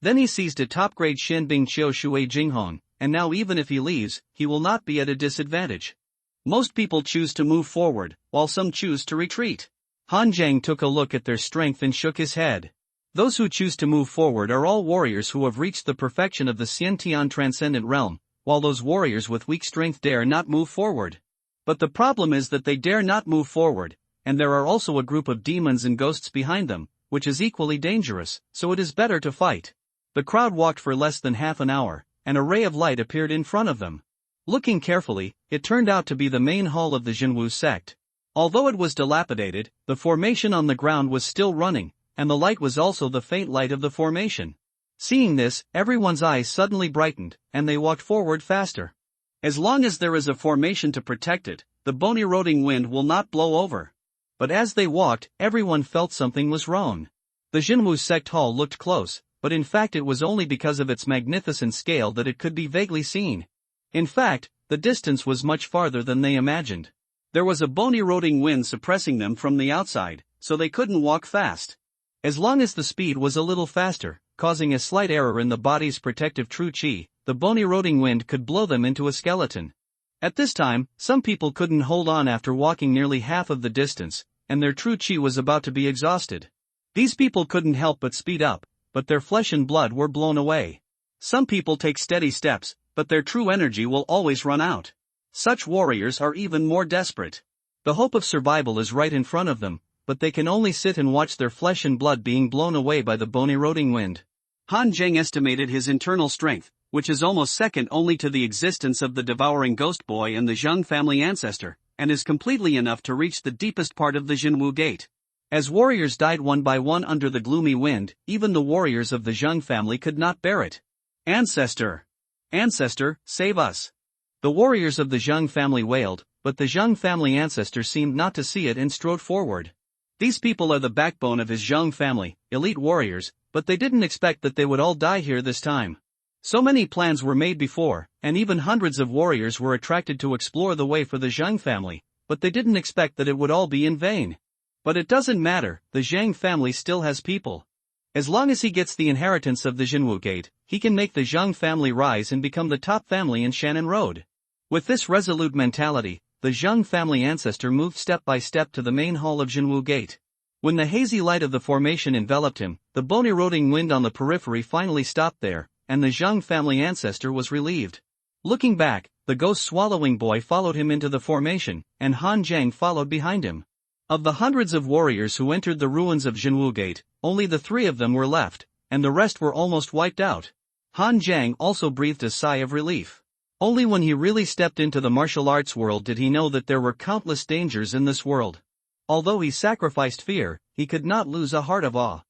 Then he seized a top-grade Shenbing Qiu Shui Jinghong, and now even if he leaves, he will not be at a disadvantage. Most people choose to move forward, while some choose to retreat. Han Zhang took a look at their strength and shook his head. Those who choose to move forward are all warriors who have reached the perfection of the Xiantian transcendent realm, while those warriors with weak strength dare not move forward. But the problem is that they dare not move forward, and there are also a group of demons and ghosts behind them, which is equally dangerous, so it is better to fight. The crowd walked for less than half an hour, and a ray of light appeared in front of them. Looking carefully, it turned out to be the main hall of the Jinwu sect. Although it was dilapidated, the formation on the ground was still running, and the light was also the faint light of the formation. Seeing this, everyone's eyes suddenly brightened, and they walked forward faster. As long as there is a formation to protect it, the bone-eroding wind will not blow over. But as they walked, everyone felt something was wrong. The Jinwu sect hall looked close, but in fact it was only because of its magnificent scale that it could be vaguely seen. In fact, the distance was much farther than they imagined. There was a bone-eroding wind suppressing them from the outside, so they couldn't walk fast. As long as the speed was a little faster, causing a slight error in the body's protective true qi, the bone-eroding wind could blow them into a skeleton. At this time, some people couldn't hold on after walking nearly half of the distance, and their true qi was about to be exhausted. These people couldn't help but speed up, but their flesh and blood were blown away. Some people take steady steps, but their true energy will always run out. Such warriors are even more desperate. The hope of survival is right in front of them, but they can only sit and watch their flesh and blood being blown away by the bone-eroding wind. Han Zhang estimated his internal strength, which is almost second only to the existence of the devouring ghost boy and the Zhang family ancestor, and is completely enough to reach the deepest part of the Jinwu gate. As warriors died one by one under the gloomy wind, even the warriors of the Zhang family could not bear it. Ancestor! Ancestor, save us! The warriors of the Zhang family wailed, but the Zhang family ancestor seemed not to see it and strode forward. These people are the backbone of his Zhang family, elite warriors, but they didn't expect that they would all die here this time. So many plans were made before, and even hundreds of warriors were attracted to explore the way for the Zhang family, but they didn't expect that it would all be in vain. But it doesn't matter, the Zhang family still has people. As long as he gets the inheritance of the Jinwu Gate, he can make the Zhang family rise and become the top family in Shannon Road. With this resolute mentality, the Zhang family ancestor moved step by step to the main hall of Jinwu Gate. When the hazy light of the formation enveloped him, the bone-eroding wind on the periphery finally stopped there, and the Zhang family ancestor was relieved. Looking back, the ghost-swallowing boy followed him into the formation, and Han Zhang followed behind him. Of the hundreds of warriors who entered the ruins of Jinwu Gate, only the 3 of them were left, and the rest were almost wiped out. Han Zhang also breathed a sigh of relief. Only when he really stepped into the martial arts world did he know that there were countless dangers in this world. Although he sacrificed fear, he could not lose a heart of awe.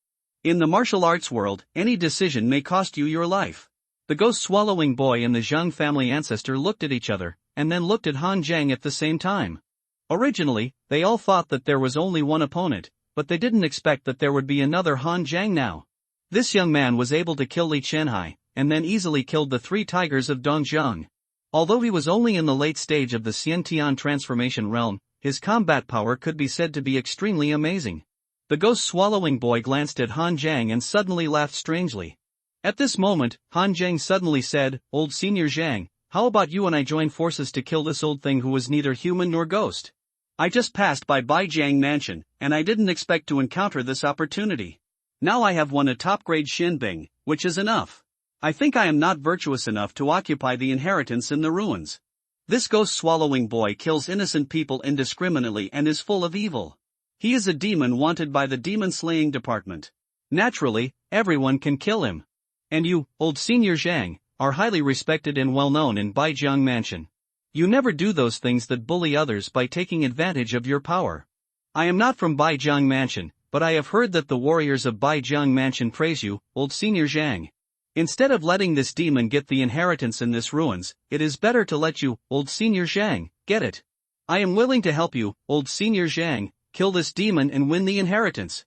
In the martial arts world, any decision may cost you your life. The ghost-swallowing boy and the Zhang family ancestor looked at each other, and then looked at Han Zhang at the same time. Originally, they all thought that there was only one opponent, but they didn't expect that there would be another Han Zhang now. This young man was able to kill Li Qianhai, and then easily killed the 3 tigers of Dongzheng. Although he was only in the late stage of the Xiantian transformation realm, his combat power could be said to be extremely amazing. The ghost-swallowing boy glanced at Han Zhang and suddenly laughed strangely. At this moment, Han Zhang suddenly said, "Old Senior Zhang, how about you and I join forces to kill this old thing who was neither human nor ghost? I just passed by Baijiang Mansion, and I didn't expect to encounter this opportunity. Now I have won a top-grade Shinbing, which is enough. I think I am not virtuous enough to occupy the inheritance in the ruins. This ghost-swallowing boy kills innocent people indiscriminately and is full of evil. He is a demon wanted by the demon-slaying department. Naturally, everyone can kill him. And you, old Senior Zhang, are highly respected and well-known in Baijiang Mansion. You never do those things that bully others by taking advantage of your power. I am not from Baijiang Mansion, but I have heard that the warriors of Baijiang Mansion praise you, old Senior Zhang. Instead of letting this demon get the inheritance in this ruins, it is better to let you, old Senior Zhang, get it. I am willing to help you, old Senior Zhang, kill this demon and win the inheritance."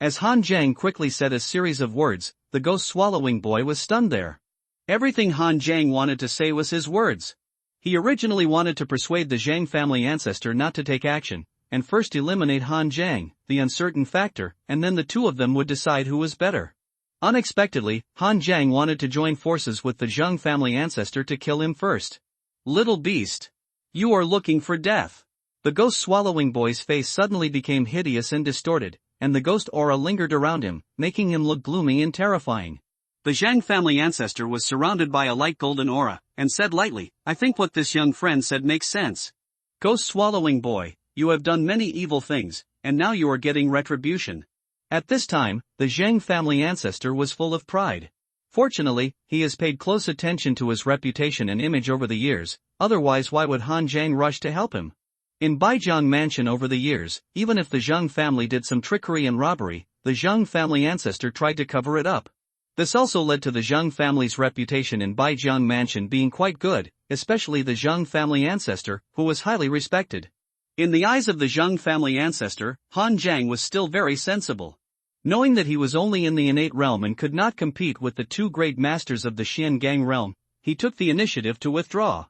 As Han Zhang quickly said a series of words, the ghost-swallowing boy was stunned there. Everything Han Zhang wanted to say was his words. He originally wanted to persuade the Zhang family ancestor not to take action, and first eliminate Han Zhang, the uncertain factor, and then the 2 of them would decide who was better. Unexpectedly, Han Zhang wanted to join forces with the Zhang family ancestor to kill him first. "Little beast. You are looking for death." The ghost-swallowing boy's face suddenly became hideous and distorted, and the ghost aura lingered around him, making him look gloomy and terrifying. The Zhang family ancestor was surrounded by a light golden aura, and said lightly, "I think what this young friend said makes sense. Ghost-swallowing boy, you have done many evil things, and now you are getting retribution." At this time, the Zhang family ancestor was full of pride. Fortunately, he has paid close attention to his reputation and image over the years, otherwise why would Han Zhang rush to help him? In Baijiang Mansion over the years, even if the Zhang family did some trickery and robbery, the Zhang family ancestor tried to cover it up. This also led to the Zhang family's reputation in Baijiang Mansion being quite good, especially the Zhang family ancestor, who was highly respected. In the eyes of the Zhang family ancestor, Han Zhang was still very sensible. Knowing that he was only in the innate realm and could not compete with the 2 great masters of the Xian Gang realm, he took the initiative to withdraw.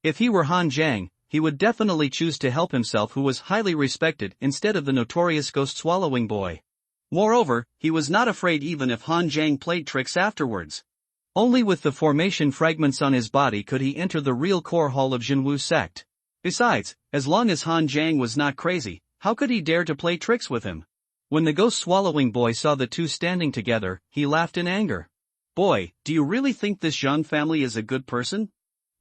If he were Han Zhang, he would definitely choose to help himself who was highly respected instead of the notorious ghost-swallowing boy. Moreover, he was not afraid even if Han Zhang played tricks afterwards. Only with the formation fragments on his body could he enter the real core hall of Jinwu sect. Besides, as long as Han Zhang was not crazy, how could he dare to play tricks with him? When the ghost-swallowing boy saw the 2 standing together, he laughed in anger. "Boy, do you really think this Zhang family is a good person?"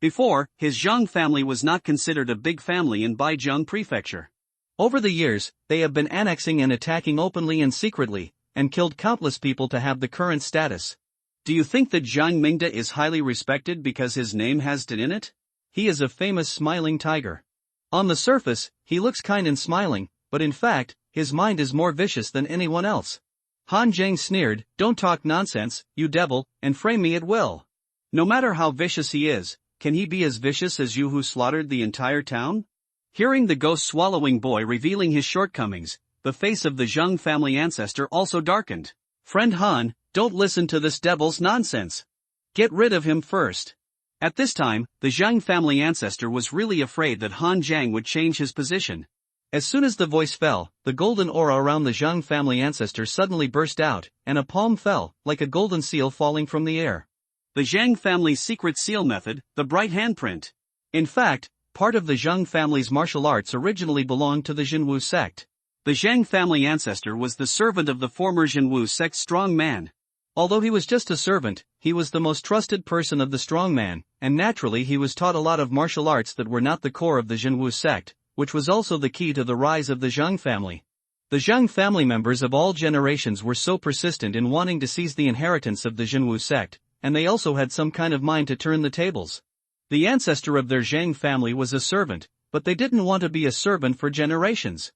Before, his Zhang family was not considered a big family in Baijiang Prefecture. Over the years, they have been annexing and attacking openly and secretly, and killed countless people to have the current status. Do you think that Zhang Mingda is highly respected because his name has D in it? He is a famous smiling tiger. On the surface, he looks kind and smiling, but in fact, his mind is more vicious than anyone else. Han Zhang sneered, "Don't talk nonsense, you devil, and frame me at will. No matter how vicious he is, can he be as vicious as you who slaughtered the entire town?" Hearing the ghost-swallowing boy revealing his shortcomings, the face of the Zhang family ancestor also darkened. "Friend Han, don't listen to this devil's nonsense. Get rid of him first. At this time, the Zhang family ancestor was really afraid that Han Zhang would change his position. As soon as the voice fell, the golden aura around the Zhang family ancestor suddenly burst out, and a palm fell, like a golden seal falling from the air. The Zhang family's secret seal method, the bright handprint. In fact, part of the Zhang family's martial arts originally belonged to the Jinwu sect. The Zhang family ancestor was the servant of the former Jinwu sect's strong man. Although he was just a servant, he was the most trusted person of the strong man, and naturally he was taught a lot of martial arts that were not the core of the Jinwu sect, which was also the key to the rise of the Zhang family. The Zhang family members of all generations were so persistent in wanting to seize the inheritance of the Jinwu sect, and they also had some kind of mind to turn the tables. The ancestor of their Zhang family was a servant, but they didn't want to be a servant for generations.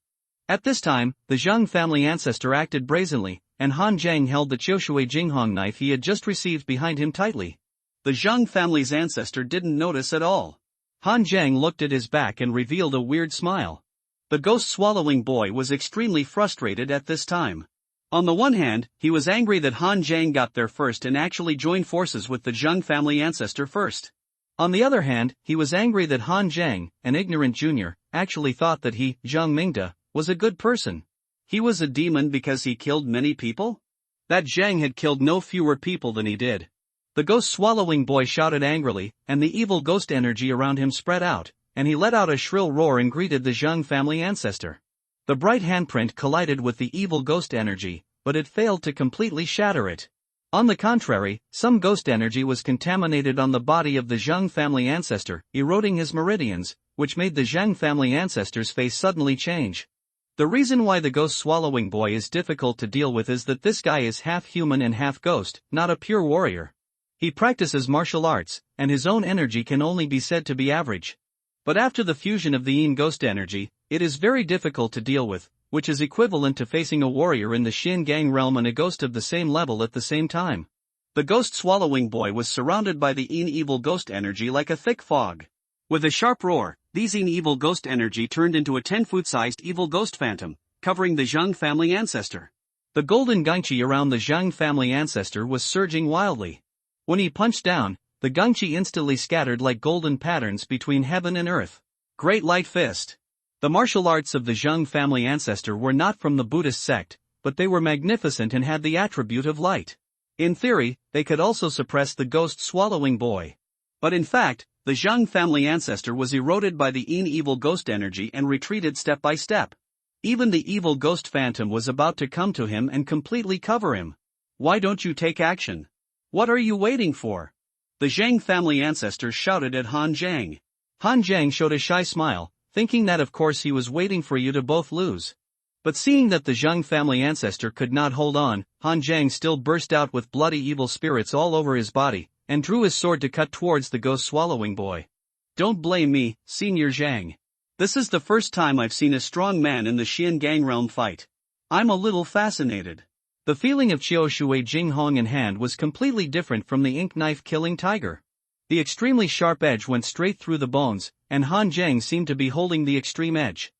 At this time, the Zhang family ancestor acted brazenly, and Han Zhang held the Qiushui Jinghong knife he had just received behind him tightly. The Zhang family's ancestor didn't notice at all. Han Zhang looked at his back and revealed a weird smile. The ghost-swallowing boy was extremely frustrated at this time. On the one hand, he was angry that Han Zhang got there first and actually joined forces with the Zhang family ancestor first. On the other hand, he was angry that Han Zhang, an ignorant junior, actually thought that he, Zhang Mingde, was a good person. He was a demon because he killed many people? That Zhang had killed no fewer people than he did. The ghost-swallowing boy shouted angrily, and the evil ghost energy around him spread out, and he let out a shrill roar and greeted the Zhang family ancestor. The bright handprint collided with the evil ghost energy, but it failed to completely shatter it. On the contrary, some ghost energy was contaminated on the body of the Zhang family ancestor, eroding his meridians, which made the Zhang family ancestor's face suddenly change. The reason why the ghost-swallowing boy is difficult to deal with is that this guy is half human and half ghost, not a pure warrior. He practices martial arts, and his own energy can only be said to be average. But after the fusion of the yin ghost energy, it is very difficult to deal with, which is equivalent to facing a warrior in the Xin Gang realm and a ghost of the same level at the same time. The ghost-swallowing boy was surrounded by the yin evil ghost energy like a thick fog. With a sharp roar, these yin evil ghost energy turned into a 10-foot-sized evil ghost phantom, covering the Zhang family ancestor. The golden gangqi around the Zhang family ancestor was surging wildly. When he punched down, the gangqi instantly scattered like golden patterns between heaven and earth. Great Light Fist. The martial arts of the Zhang family ancestor were not from the Buddhist sect, but they were magnificent and had the attribute of light. In theory, they could also suppress the ghost-swallowing boy. But in fact, the Zhang family ancestor was eroded by the yin evil ghost energy and retreated step by step. Even the evil ghost phantom was about to come to him and completely cover him. Why don't you take action? What are you waiting for? The Zhang family ancestor shouted at Han Zhang. Han Zhang showed a shy smile, thinking that of course he was waiting for you to both lose. But seeing that the Zhang family ancestor could not hold on, Han Zhang still burst out with bloody evil spirits all over his body, and drew his sword to cut towards the ghost-swallowing boy. Don't blame me, Senior Zhang. This is the first time I've seen a strong man in the Xian Gang realm fight. I'm a little fascinated. The feeling of Qiushui Jinghong in hand was completely different from the ink knife killing tiger. The extremely sharp edge went straight through the bones, and Han Zhang seemed to be holding the extreme edge.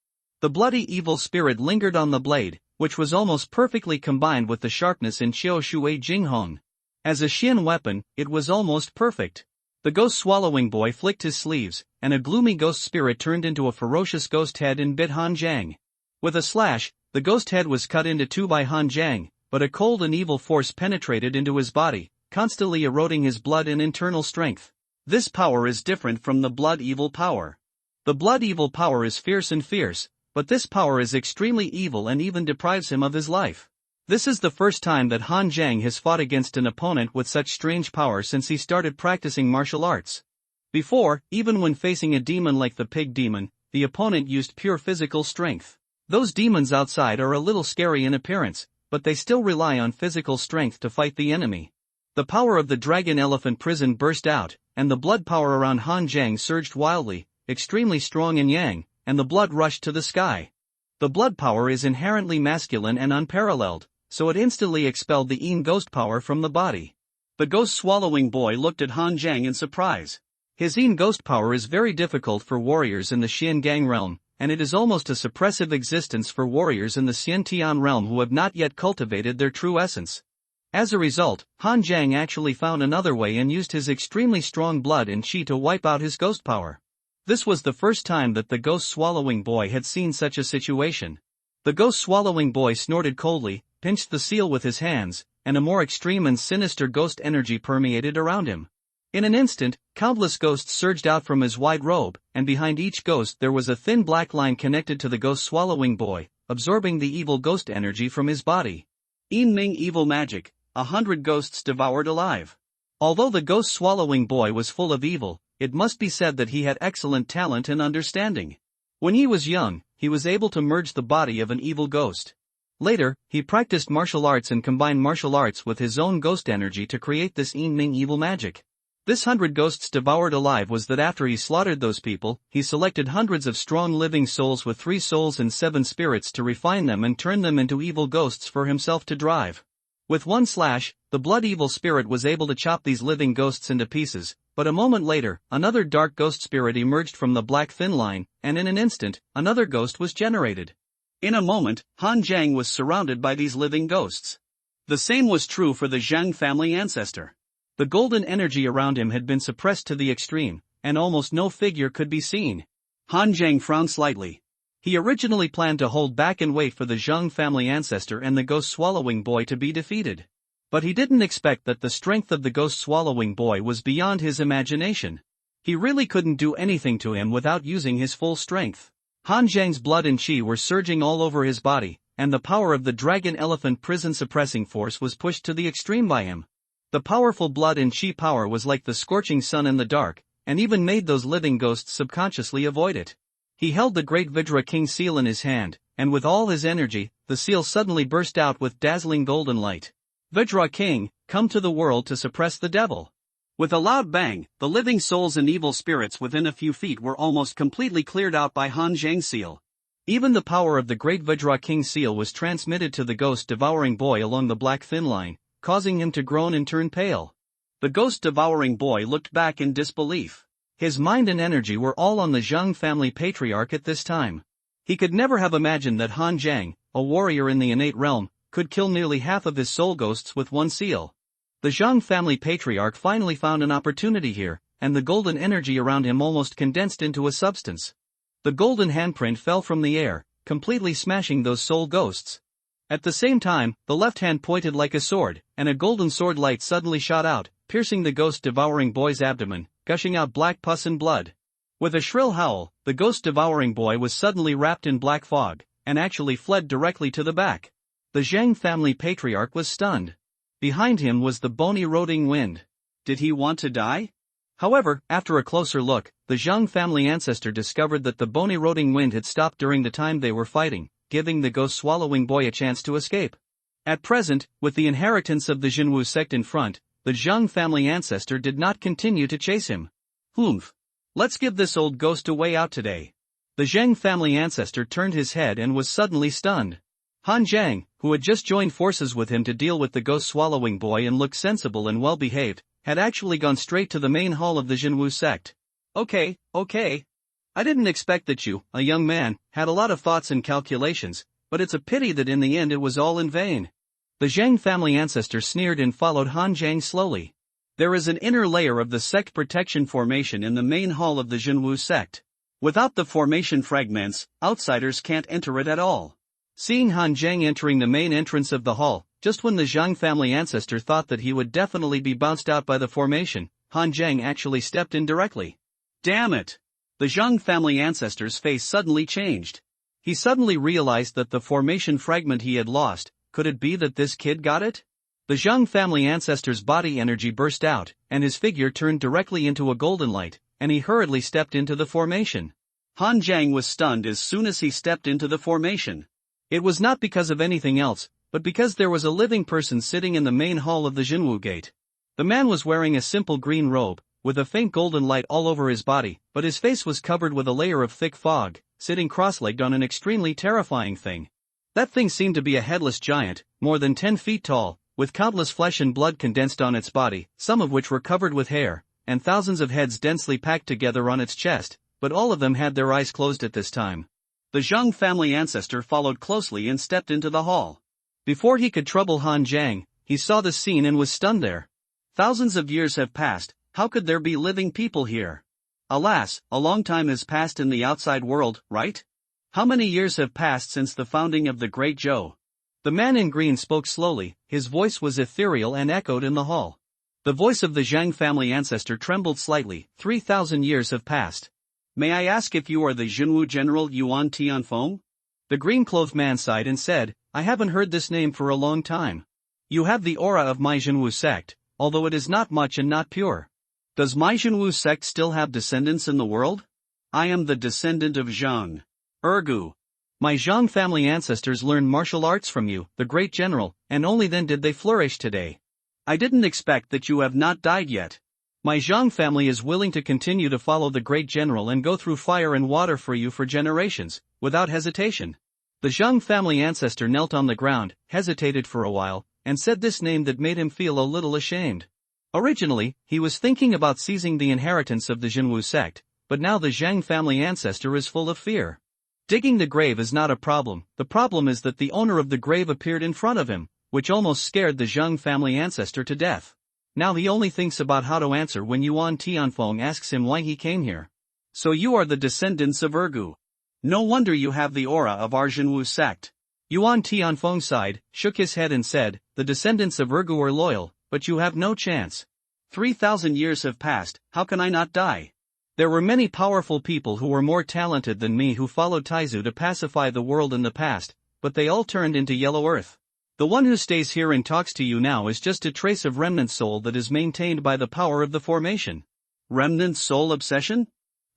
The bloody evil spirit lingered on the blade, which was almost perfectly combined with the sharpness in Qiushui Jinghong. As a Xian weapon, it was almost perfect. The ghost-swallowing boy flicked his sleeves, and a gloomy ghost spirit turned into a ferocious ghost head and bit Han Zhang. With a slash, the ghost head was cut into two by Han Zhang, but a cold and evil force penetrated into his body, constantly eroding his blood and internal strength. This power is different from the blood evil power. The blood evil power is fierce, but this power is extremely evil and even deprives him of his life. This is the first time that Han Zhang has fought against an opponent with such strange power since he started practicing martial arts. Before, even when facing a demon like the pig demon, the opponent used pure physical strength. Those demons outside are a little scary in appearance, but they still rely on physical strength to fight the enemy. The power of the dragon elephant prison burst out, and the blood power around Han Zhang surged wildly, extremely strong in yang, and the blood rushed to the sky. The blood power is inherently masculine and unparalleled, so it instantly expelled the yin ghost power from the body. The ghost-swallowing boy looked at Han Zhang in surprise. His yin ghost power is very difficult for warriors in the Xian Gang realm, and it is almost a suppressive existence for warriors in the Xian Tian realm who have not yet cultivated their true essence. As a result, Han Jiang actually found another way and used his extremely strong blood and chi to wipe out his ghost power. This was the first time that the ghost-swallowing boy had seen such a situation. The ghost-swallowing boy snorted coldly, pinched the seal with his hands, and a more extreme and sinister ghost energy permeated around him. In an instant, countless ghosts surged out from his wide robe, and behind each ghost there was a thin black line connected to the ghost-swallowing boy, absorbing the evil ghost energy from his body. Ming evil magic, 100 ghosts devoured alive. Although the ghost-swallowing boy was full of evil, it must be said that he had excellent talent and understanding. When he was young, he was able to merge the body of an evil ghost. Later, he practiced martial arts and combined martial arts with his own ghost energy to create this Ming evil magic. This 100 ghosts devoured alive was that after he slaughtered those people, he selected hundreds of strong living souls with 3 souls and 7 spirits to refine them and turn them into evil ghosts for himself to drive. With one slash, the blood evil spirit was able to chop these living ghosts into pieces, but a moment later, another dark ghost spirit emerged from the black thin line, and in an instant, another ghost was generated. In a moment, Han Jiang was surrounded by these living ghosts. The same was true for the Zhang family ancestor. The golden energy around him had been suppressed to the extreme, and almost no figure could be seen. Han Jiang frowned slightly. He originally planned to hold back and wait for the Zhang family ancestor and the ghost-swallowing boy to be defeated. But he didn't expect that the strength of the ghost-swallowing boy was beyond his imagination. He really couldn't do anything to him without using his full strength. Han Jiang's blood and chi were surging all over his body, and the power of the dragon elephant prison suppressing force was pushed to the extreme by him. The powerful blood and chi power was like the scorching sun in the dark, and even made those living ghosts subconsciously avoid it. He held the great Vidra King seal in his hand, and with all his energy, the seal suddenly burst out with dazzling golden light. Vidra King, come to the world to suppress the devil. With a loud bang, the living souls and evil spirits within a few feet were almost completely cleared out by Han Jiang's seal. Even the power of the great Vidra King seal was transmitted to the ghost-devouring boy along the black thin line, causing him to groan and turn pale. The ghost-devouring boy looked back in disbelief. His mind and energy were all on the Zhang family patriarch at this time. He could never have imagined that Han Jiang, a warrior in the innate realm, could kill nearly half of his soul ghosts with one seal. The Zhang family patriarch finally found an opportunity here, and the golden energy around him almost condensed into a substance. The golden handprint fell from the air, completely smashing those soul ghosts. At the same time, the left hand pointed like a sword, and a golden sword light suddenly shot out, piercing the ghost-devouring boy's abdomen, gushing out black pus and blood. With a shrill howl, the ghost-devouring boy was suddenly wrapped in black fog, and actually fled directly to the back. The Zhang family patriarch was stunned. Behind him was the bone-eroding wind. Did he want to die? However, after a closer look, the Zhang family ancestor discovered that the bone-eroding wind had stopped during the time they were fighting, giving the ghost-swallowing boy a chance to escape. At present, with the inheritance of the Jinwu sect in front, the Zhang family ancestor did not continue to chase him. Humph. Let's give this old ghost a way out today. The Zhang family ancestor turned his head and was suddenly stunned. Han Jiang, who had just joined forces with him to deal with the ghost-swallowing boy and looked sensible and well-behaved, had actually gone straight to the main hall of the Jinwu sect. Okay. I didn't expect that you, a young man, had a lot of thoughts and calculations, but it's a pity that in the end it was all in vain. The Zhang family ancestor sneered and followed Han Jiang slowly. There is an inner layer of the sect protection formation in the main hall of the Jinwu sect. Without the formation fragments, outsiders can't enter it at all. Seeing Han Jiang entering the main entrance of the hall, just when the Zhang family ancestor thought that he would definitely be bounced out by the formation, Han Jiang actually stepped in directly. Damn it! The Zhang family ancestor's face suddenly changed. He suddenly realized that the formation fragment he had lost, could it be that this kid got it? The Zhang family ancestor's body energy burst out, and his figure turned directly into a golden light, and he hurriedly stepped into the formation. Han Jiang was stunned as soon as he stepped into the formation. It was not because of anything else, but because there was a living person sitting in the main hall of the Jinwu gate. The man was wearing a simple green robe, with a faint golden light all over his body, but his face was covered with a layer of thick fog, sitting cross-legged on an extremely terrifying thing. That thing seemed to be a headless giant, more than 10 feet tall, with countless flesh and blood condensed on its body, some of which were covered with hair, and thousands of heads densely packed together on its chest, but all of them had their eyes closed at this time. The Zhang family ancestor followed closely and stepped into the hall. Before he could trouble Han Jiang, he saw the scene and was stunned there. Thousands of years have passed, how could there be living people here? Alas, a long time has passed in the outside world, right? How many years have passed since the founding of the Great Joe? The man in green spoke slowly, his voice was ethereal and echoed in the hall. The voice of the Zhang family ancestor trembled slightly. 3,000 years have passed. May I ask if you are the Jinwu General Yuan Tianfeng? The green-clothed man sighed and said, I haven't heard this name for a long time. You have the aura of my Jinwu sect, although it is not much and not pure. Does my Jinwu sect still have descendants in the world? I am the descendant of Zhang. Ergu. My Zhang family ancestors learned martial arts from you, the great general, and only then did they flourish today. I didn't expect that you have not died yet. My Zhang family is willing to continue to follow the great general and go through fire and water for you for generations, without hesitation. The Zhang family ancestor knelt on the ground, hesitated for a while, and said this name that made him feel a little ashamed. Originally, he was thinking about seizing the inheritance of the Jinwu sect, but now the Zhang family ancestor is full of fear. Digging the grave is not a problem, the problem is that the owner of the grave appeared in front of him, which almost scared the Zhang family ancestor to death. Now he only thinks about how to answer when Yuan Tianfeng asks him why he came here. So you are the descendants of Ergu. No wonder you have the aura of our Jinwu sect. Yuan Tianfeng sighed, shook his head and said, the descendants of Ergu are loyal, but you have no chance. 3,000 years have passed, how can I not die? There were many powerful people who were more talented than me who followed Taizu to pacify the world in the past, but they all turned into yellow earth. The one who stays here and talks to you now is just a trace of remnant soul that is maintained by the power of the formation. Remnant soul obsession?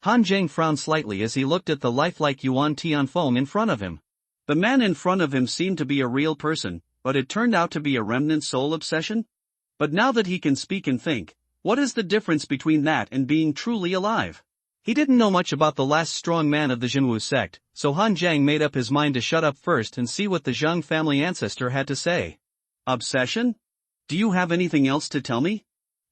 Han Zhang frowned slightly as he looked at the lifelike Yuan Tianfeng in front of him. The man in front of him seemed to be a real person, but it turned out to be a remnant soul obsession? But now that he can speak and think, what is the difference between that and being truly alive? He didn't know much about the last strong man of the Jinwu sect, so Han Zhang made up his mind to shut up first and see what the Zhang family ancestor had to say. Obsession? Do you have anything else to tell me?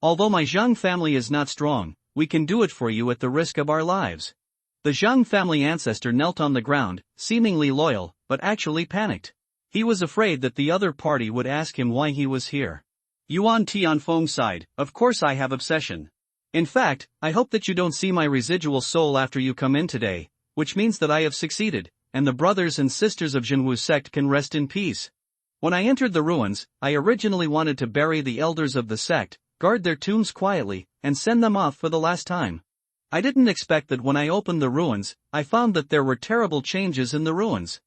Although my Zhang family is not strong, we can do it for you at the risk of our lives. The Zhang family ancestor knelt on the ground, seemingly loyal, but actually panicked. He was afraid that the other party would ask him why he was here. Yuan Tianfeng sighed, of course I have obsession. In fact, I hope that you don't see my residual soul after you come in today, which means that I have succeeded, and the brothers and sisters of Jinwu sect can rest in peace. When I entered the ruins, I originally wanted to bury the elders of the sect, guard their tombs quietly, and send them off for the last time. I didn't expect that when I opened the ruins, I found that there were terrible changes in the ruins.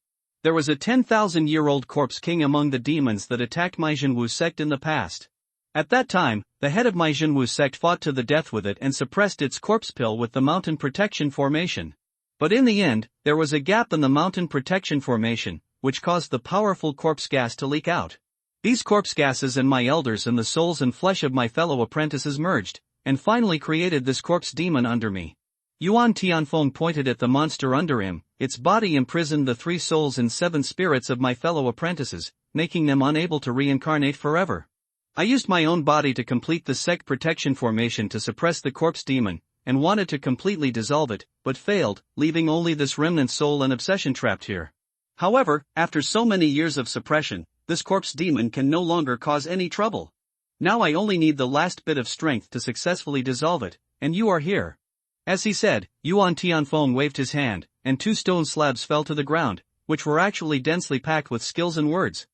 There was a 10,000-year-old corpse king among the demons that attacked my Jinwu sect in the past. At that time, the head of my Jinwu sect fought to the death with it and suppressed its corpse pill with the mountain protection formation. But in the end, there was a gap in the mountain protection formation, which caused the powerful corpse gas to leak out. These corpse gases and my elders and the souls and flesh of my fellow apprentices merged, and finally created this corpse demon under me. Yuan Tianfeng pointed at the monster under him, its body imprisoned the 3 souls and 7 spirits of my fellow apprentices, making them unable to reincarnate forever. I used my own body to complete the sect protection formation to suppress the corpse demon, and wanted to completely dissolve it, but failed, leaving only this remnant soul and obsession trapped here. However, after so many years of suppression, this corpse demon can no longer cause any trouble. Now I only need the last bit of strength to successfully dissolve it, and you are here. As he said, Yuan Tianfeng waved his hand, and 2 stone slabs fell to the ground, which were actually densely packed with skills and words.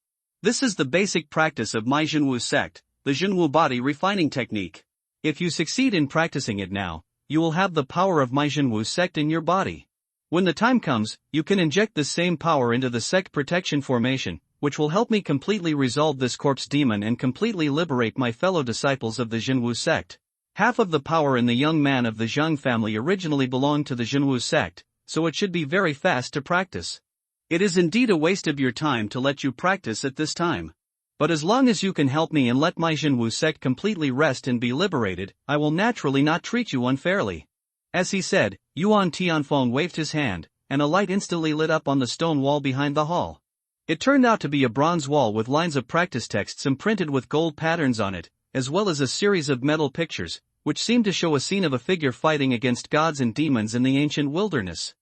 This is the basic practice of my Jinwu sect, the Jinwu body refining technique. If you succeed in practicing it now, you will have the power of my Jinwu sect in your body. When the time comes, you can inject this same power into the sect protection formation, which will help me completely resolve this corpse demon and completely liberate my fellow disciples of the Jinwu sect. Half of the power in the young man of the Zhang family originally belonged to the Jinwu sect, so it should be very fast to practice. It is indeed a waste of your time to let you practice at this time. But as long as you can help me and let my Jinwu sect completely rest and be liberated, I will naturally not treat you unfairly. As he said, Yuan Tianfeng waved his hand, and a light instantly lit up on the stone wall behind the hall. It turned out to be a bronze wall with lines of practice texts imprinted with gold patterns on it, as well as a series of metal pictures, which seemed to show a scene of a figure fighting against gods and demons in the ancient wilderness.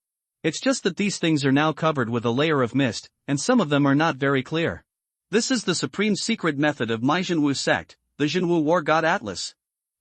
It's just that these things are now covered with a layer of mist, and some of them are not very clear. This is the supreme secret method of my Jinwu sect, the Jinwu War God Atlas.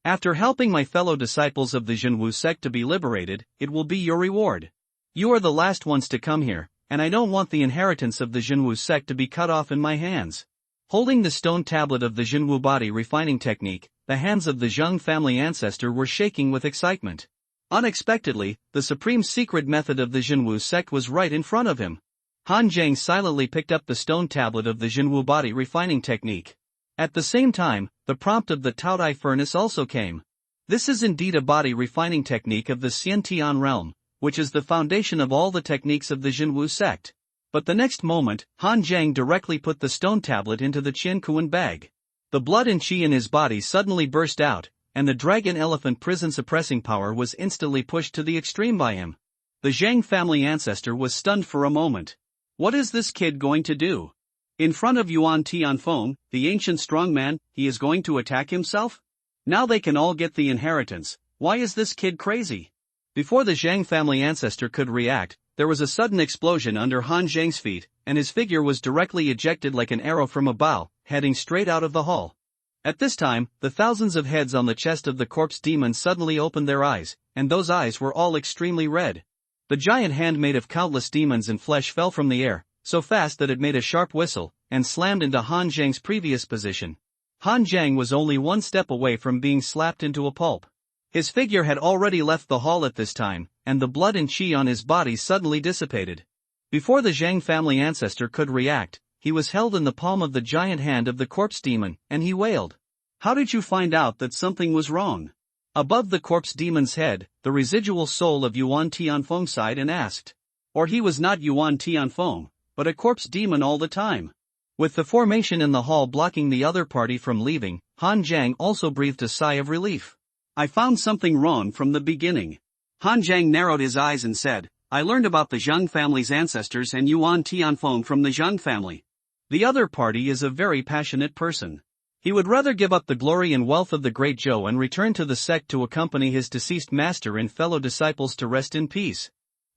After helping my fellow disciples of the Jinwu sect to be liberated, it will be your reward. You are the last ones to come here, and I don't want the inheritance of the Jinwu sect to be cut off in my hands. Holding the stone tablet of the Jinwu body refining technique, the hands of the Zheng family ancestor were shaking with excitement. Unexpectedly, the supreme secret method of the Jinwu sect was right in front of him. Han Zheng silently picked up the stone tablet of the Jinwu body refining technique. At the same time, the prompt of the Taodai furnace also came. This is indeed a body refining technique of the Xiantian realm, which is the foundation of all the techniques of the Jinwu sect. But the next moment, Han Zheng directly put the stone tablet into the Qian Kuan bag. The blood and qi in his body suddenly burst out, and the dragon elephant prison suppressing power was instantly pushed to the extreme by him. The Zhang family ancestor was stunned for a moment. What is this kid going to do? In front of Yuan Tianfeng, the ancient strongman, he is going to attack himself? Now they can all get the inheritance. Why is this kid crazy? Before the Zhang family ancestor could react, there was a sudden explosion under Han Zheng's feet, and his figure was directly ejected like an arrow from a bow, heading straight out of the hall. At this time, the thousands of heads on the chest of the corpse demon suddenly opened their eyes, and those eyes were all extremely red. The giant hand made of countless demons and flesh fell from the air, so fast that it made a sharp whistle, and slammed into Han Zheng's previous position. Han Zheng was only one step away from being slapped into a pulp. His figure had already left the hall at this time, and the blood and qi on his body suddenly dissipated. Before the Zhang family ancestor could react, he was held in the palm of the giant hand of the corpse demon, and he wailed. How did you find out that something was wrong? Above the corpse demon's head, the residual soul of Yuan Tianfeng sighed and asked. Or he was not Yuan Tianfeng, but a corpse demon all the time. With the formation in the hall blocking the other party from leaving, Han Zheng also breathed a sigh of relief. I found something wrong from the beginning. Han Zheng narrowed his eyes and said, I learned about the Zheng family's ancestors and Yuan Tianfeng from the Zheng family. The other party is a very passionate person. He would rather give up the glory and wealth of the great Zhou and return to the sect to accompany his deceased master and fellow disciples to rest in peace.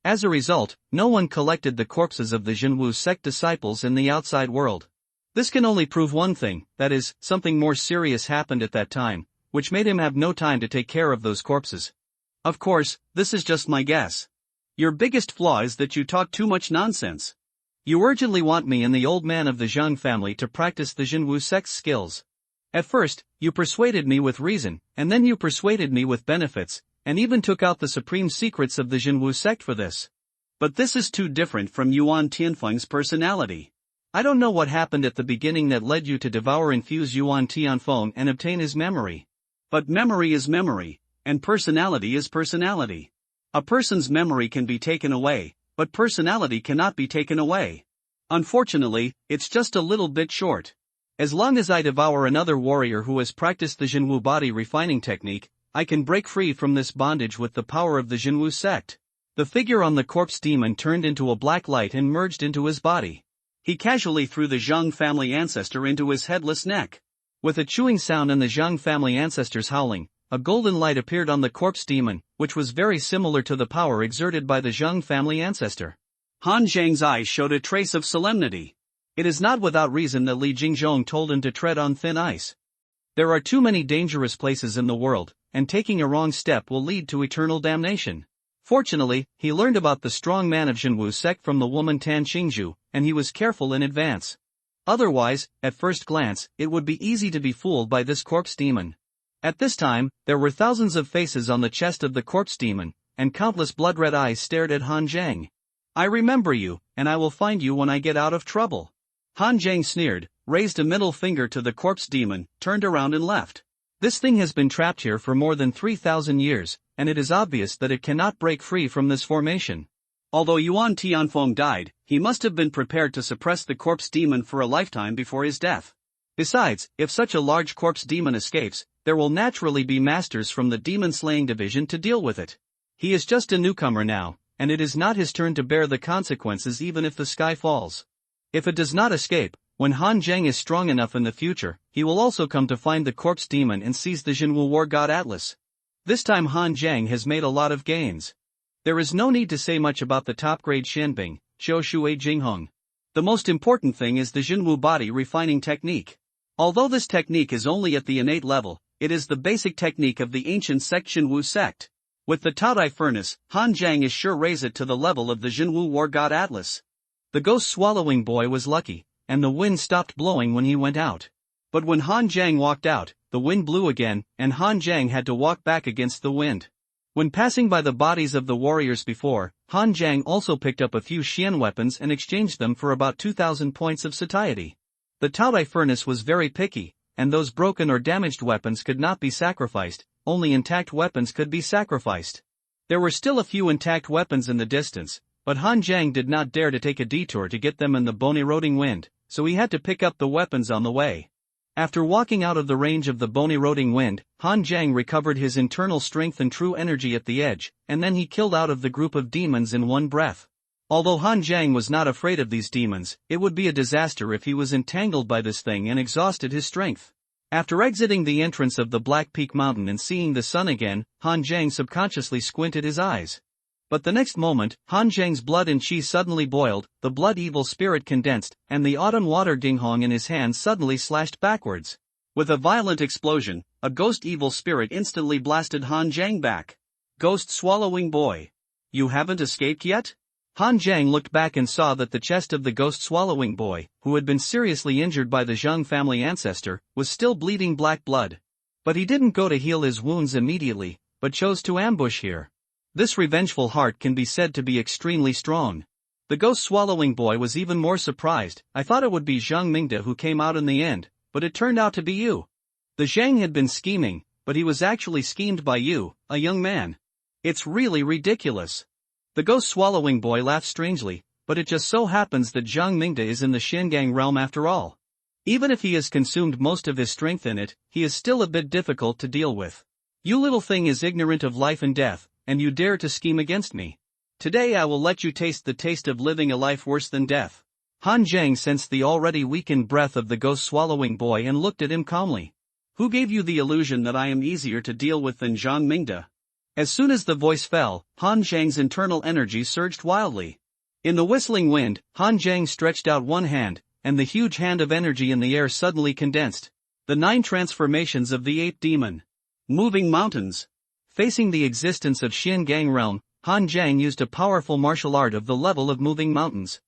As a result, no one collected the corpses of the Jinwu sect disciples in the outside world. This can only prove one thing, that is, something more serious happened at that time, which made him have no time to take care of those corpses. Of course, this is just my guess. Your biggest flaw is that you talk too much nonsense. You urgently want me and the old man of the Zheng family to practice the Jinwu sect's skills. At first, you persuaded me with reason, and then you persuaded me with benefits, and even took out the supreme secrets of the Jinwu sect for this. But this is too different from Yuan Tianfeng's personality. I don't know what happened at the beginning that led you to infuse Yuan Tianfeng and obtain his memory. But memory is memory, and personality is personality. A person's memory can be taken away, but personality cannot be taken away. Unfortunately, it's just a little bit short. As long as I devour another warrior who has practiced the Jinwu body refining technique, I can break free from this bondage with the power of the Jinwu sect. The figure on the corpse demon turned into a black light and merged into his body. He casually threw the Zheng family ancestor into his headless neck. With a chewing sound and the Zheng family ancestors howling, a golden light appeared on the corpse demon, which was very similar to the power exerted by the Zheng family ancestor. Han Zheng's eyes showed a trace of solemnity. It is not without reason that Li Jingzhong told him to tread on thin ice. There are too many dangerous places in the world, and taking a wrong step will lead to eternal damnation. Fortunately, he learned about the strong man of Jinwu sect from the woman Tan Qingzhu, and he was careful in advance. Otherwise, at first glance, it would be easy to be fooled by this corpse demon. At this time, there were thousands of faces on the chest of the corpse demon, and countless blood-red eyes stared at Han Zheng. I remember you, and I will find you when I get out of trouble. Han Zheng sneered, raised a middle finger to the corpse demon, turned around and left. This thing has been trapped here for more than 3,000 years, and it is obvious that it cannot break free from this formation. Although Yuan Tianfeng died, he must have been prepared to suppress the corpse demon for a lifetime before his death. Besides, if such a large corpse demon escapes, there will naturally be masters from the demon-slaying division to deal with it. He is just a newcomer now, and it is not his turn to bear the consequences even if the sky falls. If it does not escape, when Han Zheng is strong enough in the future, he will also come to find the corpse demon and seize the Jinwu War God Atlas. This time Han Zheng has made a lot of gains. There is no need to say much about the top-grade Xianbing, Zhou Shui Jinghong. The most important thing is the Jinwu body refining technique. Although this technique is only at the innate level, it is the basic technique of the ancient sect Jinwu sect. With the Taodai furnace, Han Jiang is sure raise it to the level of the Jinwu war god Atlas. The ghost swallowing boy was lucky, and the wind stopped blowing when he went out. But when Han Jiang walked out, the wind blew again, and Han Jiang had to walk back against the wind. When passing by the bodies of the warriors before, Han Jiang also picked up a few Xian weapons and exchanged them for about 2,000 points of satiety. The Taodai furnace was very picky, and those broken or damaged weapons could not be sacrificed, only intact weapons could be sacrificed. There were still a few intact weapons in the distance, but Han Jiang did not dare to take a detour to get them in the bony eroding wind, so he had to pick up the weapons on the way. After walking out of the range of the bony eroding wind, Han Jiang recovered his internal strength and true energy at the edge, and then he killed out of the group of demons in one breath. Although Han Jiang was not afraid of these demons, it would be a disaster if he was entangled by this thing and exhausted his strength. After exiting the entrance of the Black Peak Mountain and seeing the sun again, Han Jiang subconsciously squinted his eyes. But the next moment, Han Jiang's blood and chi suddenly boiled, the blood evil spirit condensed, and the autumn water dinghong in his hand suddenly slashed backwards. With a violent explosion, a ghost evil spirit instantly blasted Han Jiang back. Ghost swallowing boy. You haven't escaped yet? Han Jiang looked back and saw that the chest of the ghost swallowing boy, who had been seriously injured by the Zhang family ancestor, was still bleeding black blood. But he didn't go to heal his wounds immediately, but chose to ambush here. This revengeful heart can be said to be extremely strong. The ghost swallowing boy was even more surprised. I thought it would be Zhang Mingde who came out in the end, but it turned out to be you. The Zhang had been scheming, but he was actually schemed by you, a young man. It's really ridiculous. The ghost swallowing boy laughed strangely, but it just so happens that Zhang Mingde is in the Xiangang realm after all. Even if he has consumed most of his strength in it, he is still a bit difficult to deal with. You little thing is ignorant of life and death, and you dare to scheme against me. Today I will let you taste the taste of living a life worse than death. Han Jiang sensed the already weakened breath of the ghost swallowing boy and looked at him calmly. Who gave you the illusion that I am easier to deal with than Zhang Mingde? As soon as the voice fell, Han Jiang's internal energy surged wildly. In the whistling wind, Han Jiang stretched out one hand, and the huge hand of energy in the air suddenly condensed. The 9 transformations of the 8 demon. Moving mountains. Facing the existence of Xiangang realm, Han Jiang used a powerful martial art of the level of moving mountains.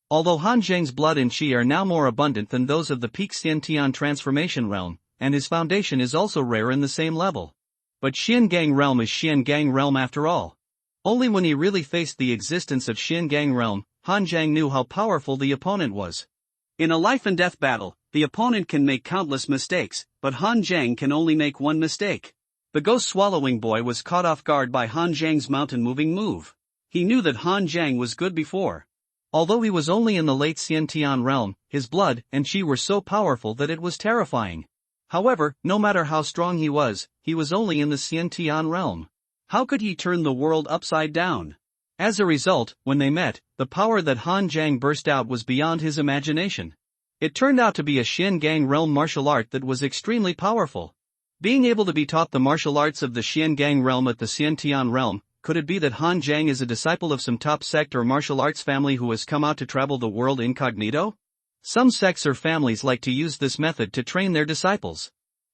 Although Han Jiang's blood and chi are now more abundant than those of the peak Xiantian transformation realm, and his foundation is also rare in the same level. But Xiangang realm is Xiangang realm after all. Only when he really faced the existence of Xiangang realm, Han Jiang knew how powerful the opponent was. In a life and death battle, the opponent can make countless mistakes, but Han Jiang can only make one mistake. The ghost swallowing boy was caught off guard by Han Jiang's mountain-moving move. He knew that Han Jiang was good before. Although he was only in the late Xiantian realm, his blood and chi were so powerful that it was terrifying. However, no matter how strong he was only in the Xiantian realm. How could he turn the world upside down? As a result, when they met, the power that Han Jiang burst out was beyond his imagination. It turned out to be a Xiangang realm martial art that was extremely powerful. Being able to be taught the martial arts of the Xiangang realm at the Xiantian realm, could it be that Han Jiang is a disciple of some top sect or martial arts family who has come out to travel the world incognito? Some sects or families like to use this method to train their disciples.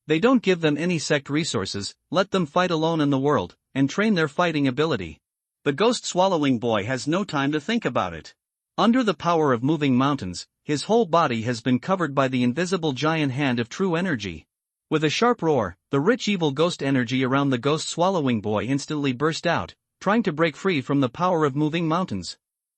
They don't give them any sect resources, let them fight alone in the world, and train their fighting ability. The ghost swallowing boy has no time to think about it. Under the power of moving mountains, his whole body has been covered by the invisible giant hand of true energy. With a sharp roar, the rich evil ghost energy around the ghost swallowing boy instantly burst out, trying to break free from the power of moving mountains.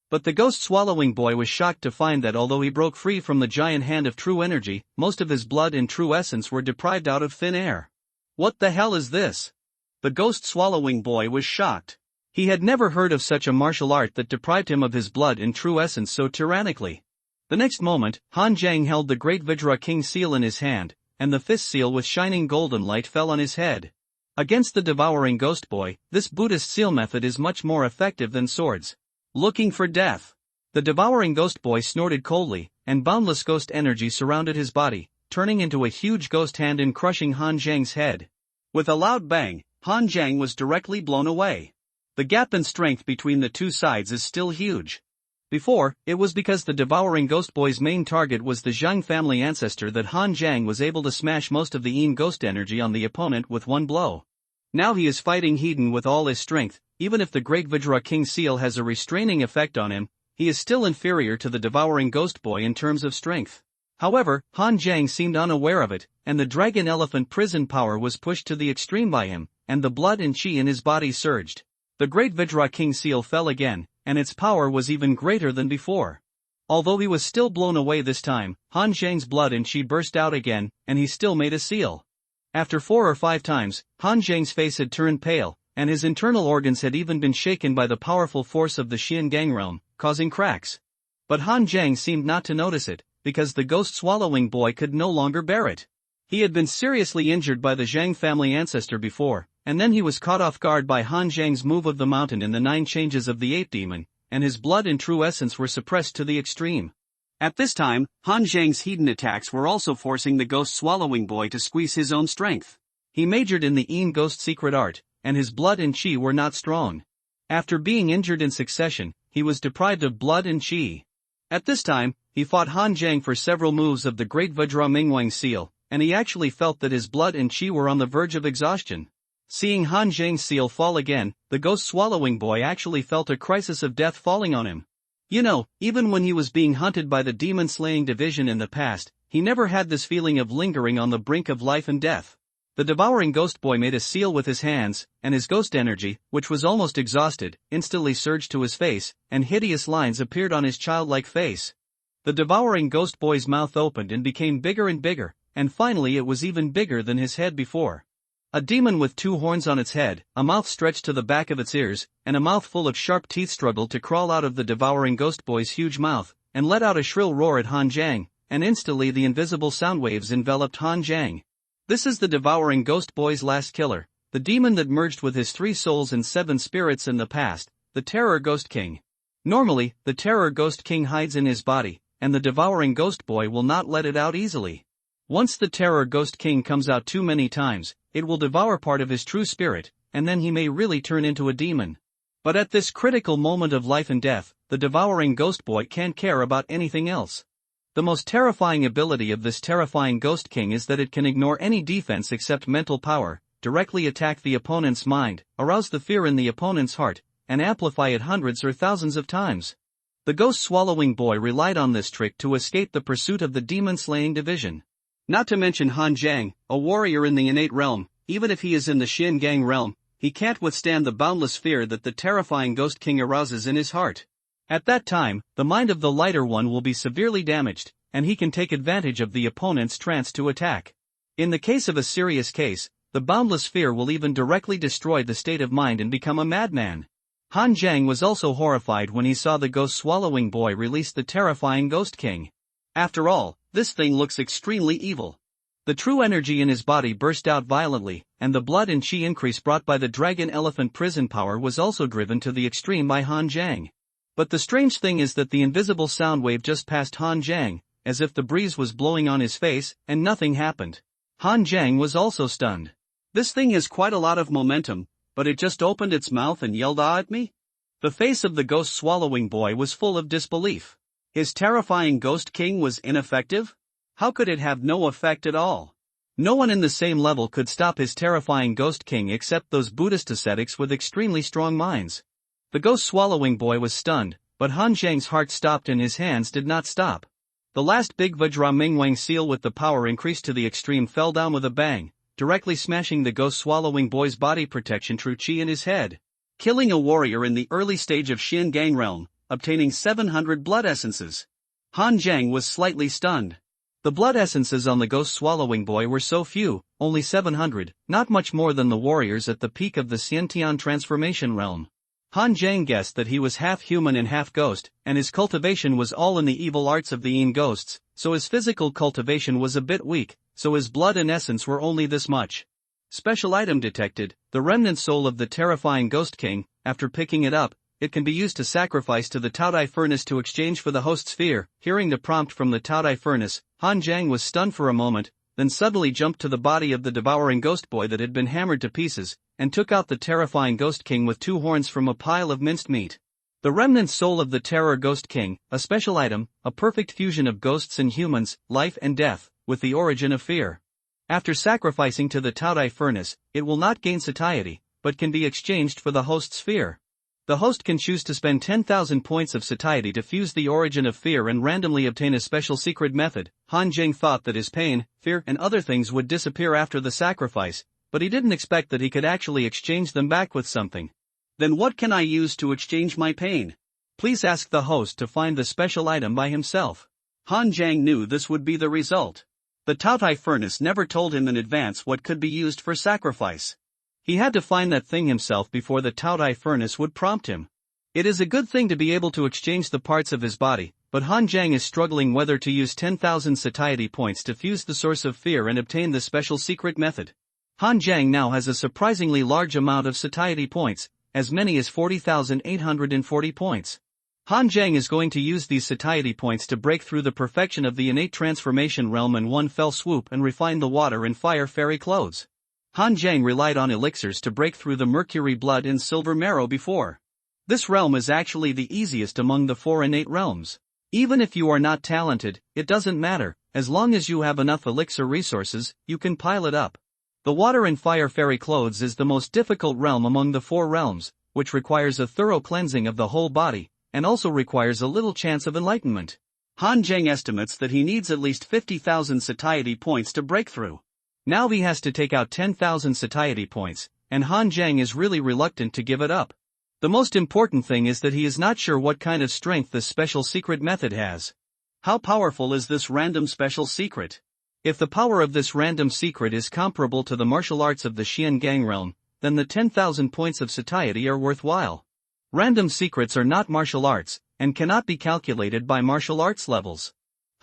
But the ghost swallowing boy was shocked to find that although he broke free from the giant hand of true energy, most of his blood and true essence were deprived out of thin air. What the hell is this? The ghost swallowing boy was shocked. He had never heard of such a martial art that deprived him of his blood and true essence so tyrannically. The next moment, Han Jiang held the great Vajra King seal in his hand, and the 5th seal with shining golden light fell on his head. Against the devouring ghost boy, this Buddhist seal method is much more effective than swords. Looking for death. The devouring ghost boy snorted coldly, and boundless ghost energy surrounded his body, turning into a huge ghost hand and crushing Han Jiang's head. With a loud bang, Han Jiang was directly blown away. The gap in strength between the two sides is still huge. Before, it was because the devouring ghost boy's main target was the Zhang family ancestor that Han Zhang was able to smash most of the Yin ghost energy on the opponent with one blow. Now he is fighting Hedon with all his strength. Even if the Great Vajra King seal has a restraining effect on him, he is still inferior to the devouring ghost boy in terms of strength. However, Han Zhang seemed unaware of it, and the dragon elephant prison power was pushed to the extreme by him, and the blood and chi in his body surged. The Great Vajra King seal fell again, and its power was even greater than before. Although he was still blown away this time, Han Zhang's blood and chi burst out again, and he still made a seal. After 4 or 5 times, Han Zhang's face had turned pale, and his internal organs had even been shaken by the powerful force of the Xiangang realm, causing cracks. But Han Zhang seemed not to notice it, because the ghost-swallowing boy could no longer bear it. He had been seriously injured by the Zhang family ancestor before, and then he was caught off guard by Han Zhang's move of the mountain in the 9 changes of the 8th demon, and his blood and true essence were suppressed to the extreme. At this time, Han Zhang's Hedon attacks were also forcing the ghost-swallowing boy to squeeze his own strength. He majored in the Yin ghost secret art, and his blood and chi were not strong. After being injured in succession, he was deprived of blood and chi. At this time, he fought Han Zhang for several moves of the Great Vajra Mingwang seal, and he actually felt that his blood and chi were on the verge of exhaustion. Seeing Han Zhang's seal fall again, the ghost-swallowing boy actually felt a crisis of death falling on him. You know, even when he was being hunted by the demon-slaying division in the past, he never had this feeling of lingering on the brink of life and death. The devouring ghost boy made a seal with his hands, and his ghost energy, which was almost exhausted, instantly surged to his face, and hideous lines appeared on his childlike face. The devouring ghost boy's mouth opened and became bigger and bigger, and finally it was even bigger than his head before. A demon with 2 horns on its head, a mouth stretched to the back of its ears, and a mouth full of sharp teeth struggled to crawl out of the devouring ghost boy's huge mouth, and let out a shrill roar at Han Zhang, and instantly the invisible sound waves enveloped Han Zhang. This is the devouring ghost boy's last killer, the demon that merged with his 3 souls and 7 spirits in the past, the Terror Ghost King. Normally, the Terror Ghost King hides in his body, and the devouring ghost boy will not let it out easily. Once the Terror Ghost King comes out too many times, it will devour part of his true spirit, and then he may really turn into a demon. But at this critical moment of life and death, the devouring ghost boy can't care about anything else. The most terrifying ability of this terrifying Ghost King is that it can ignore any defense except mental power, directly attack the opponent's mind, arouse the fear in the opponent's heart, and amplify it hundreds or thousands of times. The ghost-swallowing boy relied on this trick to escape the pursuit of the demon-slaying division. Not to mention Han Zhang, a warrior in the innate realm, even if he is in the Xiangang realm, he can't withstand the boundless fear that the terrifying Ghost King arouses in his heart. At that time, the mind of the lighter one will be severely damaged, and he can take advantage of the opponent's trance to attack. In the case of a serious case, the boundless fear will even directly destroy the state of mind and become a madman. Han Zhang was also horrified when he saw the ghost-swallowing boy release the terrifying Ghost King. After all, this thing looks extremely evil. The true energy in his body burst out violently, and the blood and chi increase brought by the dragon elephant prison power was also driven to the extreme by Han Zhang. But the strange thing is that the invisible sound wave just passed Han Zhang, as if the breeze was blowing on his face, and nothing happened. Han Zhang was also stunned. This thing has quite a lot of momentum, but it just opened its mouth and yelled "Ah" at me? The face of the ghost-swallowing boy was full of disbelief. His terrifying Ghost King was ineffective? How could it have no effect at all? No one in the same level could stop his terrifying Ghost King except those Buddhist ascetics with extremely strong minds. The ghost-swallowing boy was stunned, but Han Zhang's heart stopped and his hands did not stop. The last big Vajra Mingwang seal with the power increased to the extreme fell down with a bang, directly smashing the ghost-swallowing boy's body protection true chi in his head. Killing a warrior in the early stage of Xiangang realm, obtaining 700 blood essences. Han Zhang was slightly stunned. The blood essences on the ghost-swallowing boy were so few, only 700, not much more than the warriors at the peak of the Xiantian transformation realm. Han Zhang guessed that he was half human and half ghost, and his cultivation was all in the evil arts of the Yin ghosts, so his physical cultivation was a bit weak, so his blood and essence were only this much. Special item detected, the remnant soul of the terrifying Ghost King. After picking it up, it can be used to sacrifice to the Taodai furnace to exchange for the host's fear. Hearing the prompt from the Taodai furnace, Han Zhang was stunned for a moment, then suddenly jumped to the body of the devouring ghost boy that had been hammered to pieces, and took out the terrifying Ghost King with 2 horns from a pile of minced meat. The remnant soul of the Terror Ghost King, a special item, a perfect fusion of ghosts and humans, life and death, with the origin of fear. After sacrificing to the Taodai furnace, it will not gain satiety, but can be exchanged for the host's fear. The host can choose to spend 10,000 points of satiety to fuse the origin of fear and randomly obtain a special secret method. Han Jing thought that his pain, fear, and other things would disappear after the sacrifice, but he didn't expect that he could actually exchange them back with something. Then what can I use to exchange my pain? Please ask the host to find the special item by himself. Han Jing knew this would be the result. The Taodai furnace never told him in advance what could be used for sacrifice. He had to find that thing himself before the Taodai furnace would prompt him. It is a good thing to be able to exchange the parts of his body, but Han Jing is struggling whether to use 10,000 satiety points to fuse the source of fear and obtain the special secret method. Han Jing now has a surprisingly large amount of satiety points, as many as 40,840 points. Han Jing is going to use these satiety points to break through the perfection of the innate transformation realm in one fell swoop and refine the water and fire fairy clothes. Han Jing relied on elixirs to break through the mercury blood and silver marrow before. This realm is actually the easiest among the 4 innate realms. Even if you are not talented, it doesn't matter, as long as you have enough elixir resources, you can pile it up. The water and fire fairy clothes is the most difficult realm among the 4 realms, which requires a thorough cleansing of the whole body, and also requires a little chance of enlightenment. Han Jing estimates that he needs at least 50,000 satiety points to break through. Now he has to take out 10,000 satiety points, and Han Jing is really reluctant to give it up. The most important thing is that he is not sure what kind of strength this special secret method has. How powerful is this random special secret? If the power of this random secret is comparable to the martial arts of the Xian Gang realm, then the 10,000 points of satiety are worthwhile. Random secrets are not martial arts, and cannot be calculated by martial arts levels.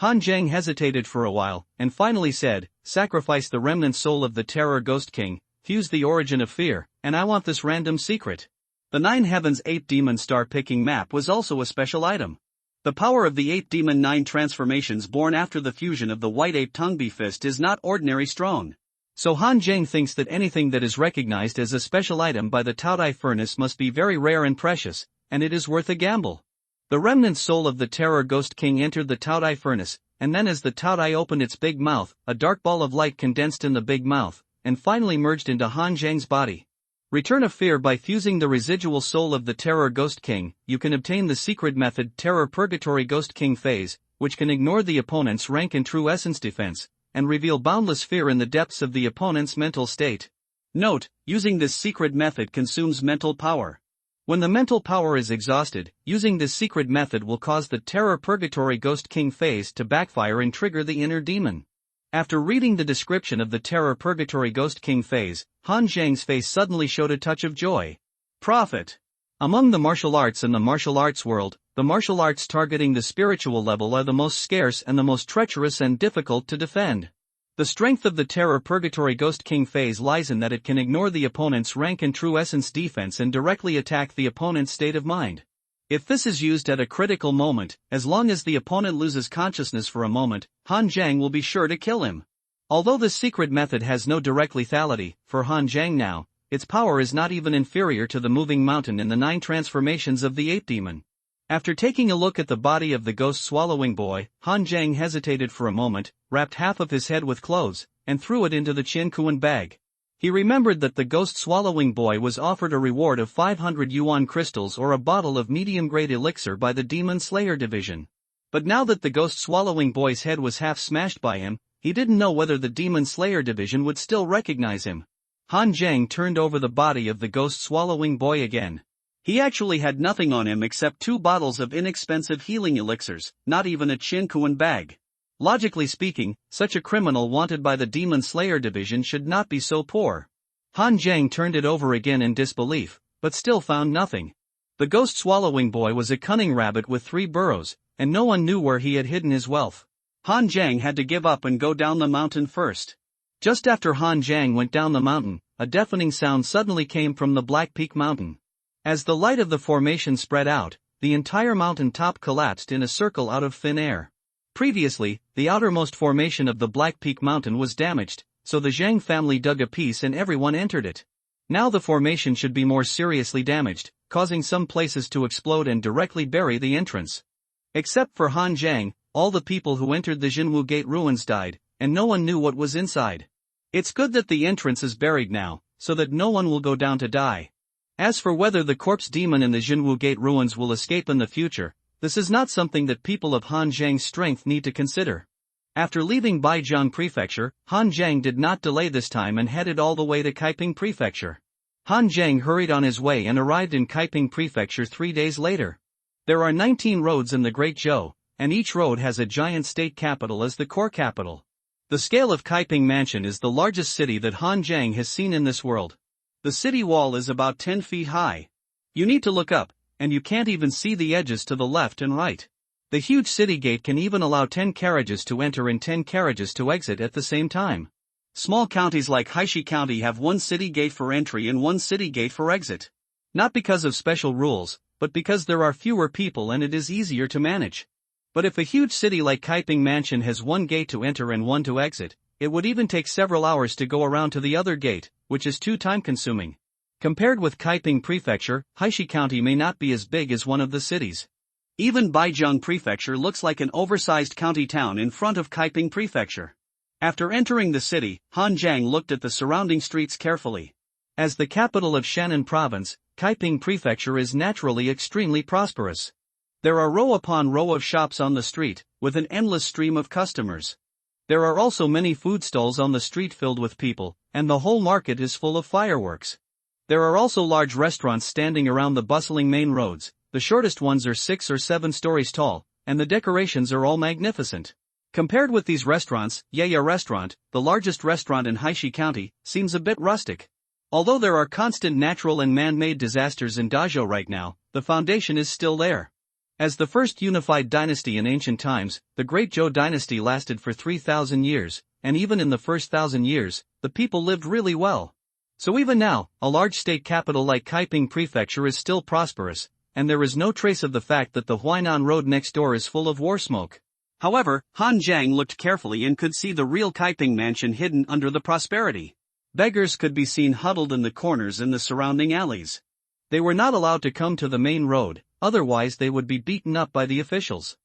Han Jing hesitated for a while, and finally said, "Sacrifice the remnant soul of the Terror Ghost King, fuse the origin of fear, and I want this random secret." The 9 Heavens 8 Demon Star Picking Map was also a special item. The power of the 8 Demon 9 transformations born after the fusion of the White Ape Tongue Fist is not ordinary strong. So Han Jing thinks that anything that is recognized as a special item by the Taodai furnace must be very rare and precious, and it is worth a gamble. The remnant soul of the Terror Ghost King entered the Taodai furnace, and then as the Taodai opened its big mouth, a dark ball of light condensed in the big mouth, and finally merged into Han Jing's body. Return of fear. By fusing the residual soul of the Terror Ghost King, you can obtain the secret method Terror Purgatory Ghost King phase, which can ignore the opponent's rank and true essence defense, and reveal boundless fear in the depths of the opponent's mental state. Note, using this secret method consumes mental power. When the mental power is exhausted, using this secret method will cause the Terror Purgatory Ghost King phase to backfire and trigger the inner demon. After reading the description of the Terror Purgatory Ghost King phase, Han Jing's face suddenly showed a touch of joy. Profit. Among the martial arts in the martial arts world, the martial arts targeting the spiritual level are the most scarce and the most treacherous and difficult to defend. The strength of the Terror Purgatory Ghost King phase lies in that it can ignore the opponent's rank and true essence defense and directly attack the opponent's state of mind. If this is used at a critical moment, as long as the opponent loses consciousness for a moment, Han Jing will be sure to kill him. Although this secret method has no direct lethality, for Han Jing now, its power is not even inferior to the moving mountain in the 9 transformations of the ape demon. After taking a look at the body of the ghost swallowing boy, Han Jing hesitated for a moment, wrapped half of his head with clothes, and threw it into the Qiankuan bag. He remembered that the ghost swallowing boy was offered a reward of 500 yuan crystals or a bottle of medium-grade elixir by the Demon Slayer division. But now that the ghost swallowing boy's head was half smashed by him, he didn't know whether the Demon Slayer division would still recognize him. Han Jing turned over the body of the ghost swallowing boy again. He actually had nothing on him except 2 bottles of inexpensive healing elixirs, not even a Qiankuan bag. Logically speaking, such a criminal wanted by the Demon Slayer division should not be so poor. Han Jing turned it over again in disbelief, but still found nothing. The ghost swallowing boy was a cunning rabbit with 3 burrows, and no one knew where he had hidden his wealth. Han Jing had to give up and go down the mountain first. Just after Han Jing went down the mountain, a deafening sound suddenly came from the Black Peak Mountain. As the light of the formation spread out, the entire mountain top collapsed in a circle out of thin air. Previously, the outermost formation of the Black Peak Mountain was damaged, so the Zhang family dug a piece and everyone entered it. Now the formation should be more seriously damaged, causing some places to explode and directly bury the entrance. Except for Han Jiang, all the people who entered the Jinwu Gate ruins died, and no one knew what was inside. It's good that the entrance is buried now, so that no one will go down to die. As for whether the corpse demon in the Jinwu Gate ruins will escape in the future, this is not something that people of Han Jiang's strength need to consider. After leaving Baijiang Prefecture, Han Jiang did not delay this time and headed all the way to Kaiping Prefecture. Han Jiang hurried on his way and arrived in Kaiping Prefecture 3 days later. There are 19 roads in the Great Zhou, and each road has a giant state capital as the core capital. The scale of Kaiping Mansion is the largest city that Han Jiang has seen in this world. The city wall is about 10 feet high. You need to look up, and you can't even see the edges to the left and right. The huge city gate can even allow 10 carriages to enter and 10 carriages to exit at the same time. Small counties like Haishi County have one city gate for entry and one city gate for exit. Not because of special rules, but because there are fewer people and it is easier to manage. But if a huge city like Kaiping Mansion has one gate to enter and one to exit, it would even take several hours to go around to the other gate, which is too time-consuming. Compared with Kaiping Prefecture, Haishi County may not be as big as one of the cities. Even Baijiang Prefecture looks like an oversized county town in front of Kaiping Prefecture. After entering the city, Han Jiang looked at the surrounding streets carefully. As the capital of Shannan Province, Kaiping Prefecture is naturally extremely prosperous. There are row upon row of shops on the street, with an endless stream of customers. There are also many food stalls on the street filled with people, and the whole market is full of fireworks. There are also large restaurants standing around the bustling main roads. The shortest ones are 6 or 7 stories tall, and the decorations are all magnificent. Compared with these restaurants, Yaya Restaurant, the largest restaurant in Haishi County, seems a bit rustic. Although there are constant natural and man-made disasters in Dazhou right now, the foundation is still there. As the first unified dynasty in ancient times, the Great Zhou dynasty lasted for 3,000 years, and even in the first 1,000 years, the people lived really well. So even now, a large state capital like Kaiping Prefecture is still prosperous, and there is no trace of the fact that the Huainan Road next door is full of war smoke. However, Han Jiang looked carefully and could see the real Kaiping Mansion hidden under the prosperity. Beggars could be seen huddled in the corners in the surrounding alleys. They were not allowed to come to the main road, otherwise they would be beaten up by the officials.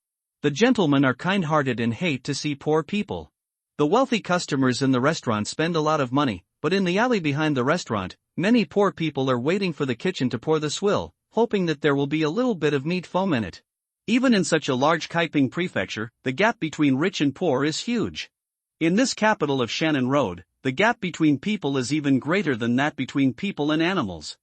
The gentlemen are kind-hearted and hate to see poor people. The wealthy customers in the restaurant spend a lot of money, but in the alley behind the restaurant, many poor people are waiting for the kitchen to pour the swill, hoping that there will be a little bit of meat foam in it. Even in such a large Kaiping Prefecture, the gap between rich and poor is huge. In this capital of Shannan Road, the gap between people is even greater than that between people and animals.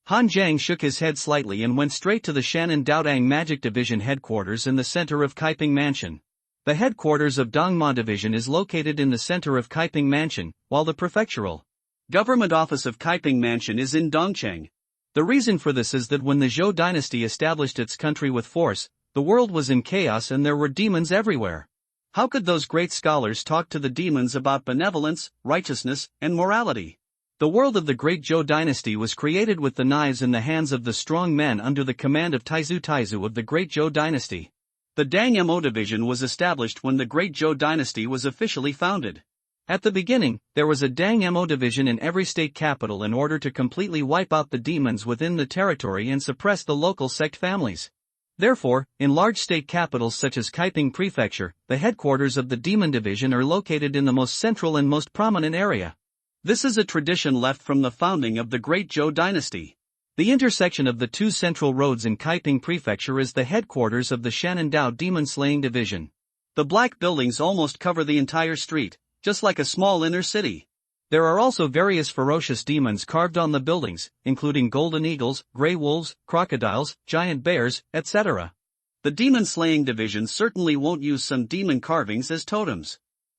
Han Jiang shook his head slightly and went straight to the Shannan Daodang Magic Division headquarters in the center of Kaiping Mansion. The headquarters of Dongma Division is located in the center of Kaiping Mansion, while the prefectural government office of Kaiping Mansion is in Dongcheng. The reason for this is that when the Zhou dynasty established its country with force, the world was in chaos and there were demons everywhere. How could those great scholars talk to the demons about benevolence, righteousness, and morality? The world of the Great Zhou dynasty was created with the knives in the hands of the strong men under the command of Taizu of the Great Zhou dynasty. The Dang Mo division was established when the Great Zhou dynasty was officially founded. At the beginning, there was a Dang Mo division in every state capital in order to completely wipe out the demons within the territory and suppress the local sect families. Therefore, in large state capitals such as Kaiping Prefecture, the headquarters of the Demon Division are located in the most central and most prominent area. This is a tradition left from the founding of the Great Zhou dynasty. The intersection of the two central roads in Kaiping Prefecture is the headquarters of the Shenandoah Demon Slaying Division. The black buildings almost cover the entire street, just like a small inner city. There are also various ferocious demons carved on the buildings, including golden eagles, gray wolves, crocodiles, giant bears, etc. The Demon Slaying Division certainly won't use some demon carvings as totems.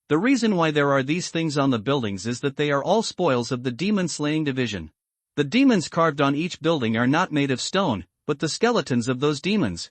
The reason why there are these things on the buildings is that they are all spoils of the Demon Slaying Division. The demons carved on each building are not made of stone, but the skeletons of those demons.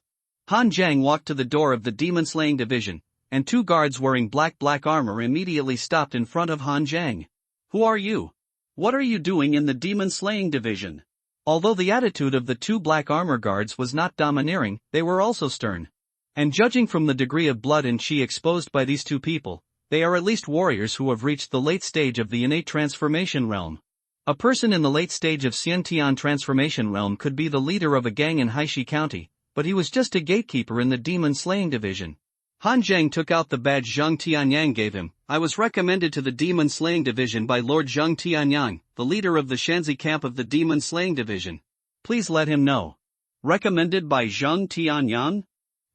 Han Jiang walked to the door of the Demon Slaying Division, and 2 guards wearing black armor immediately stopped in front of Han Jiang. Who are you? What are you doing in the Demon Slaying Division? Although the attitude of the 2 black armor guards was not domineering, they were also stern. And judging from the degree of blood and chi exposed by these 2 people, they are at least warriors who have reached the late stage of the innate transformation realm. A person in the late stage of Xiantian transformation realm could be the leader of a gang in Haishi County, but he was just a gatekeeper in the demon slaying division. Han Zhang took out the badge Zhang Tianyang gave him. I was recommended to the demon slaying division by Lord Zhang Tianyang, the leader of the Shanzi camp of the demon slaying division. Please let him know. Recommended by Zhang Tianyang?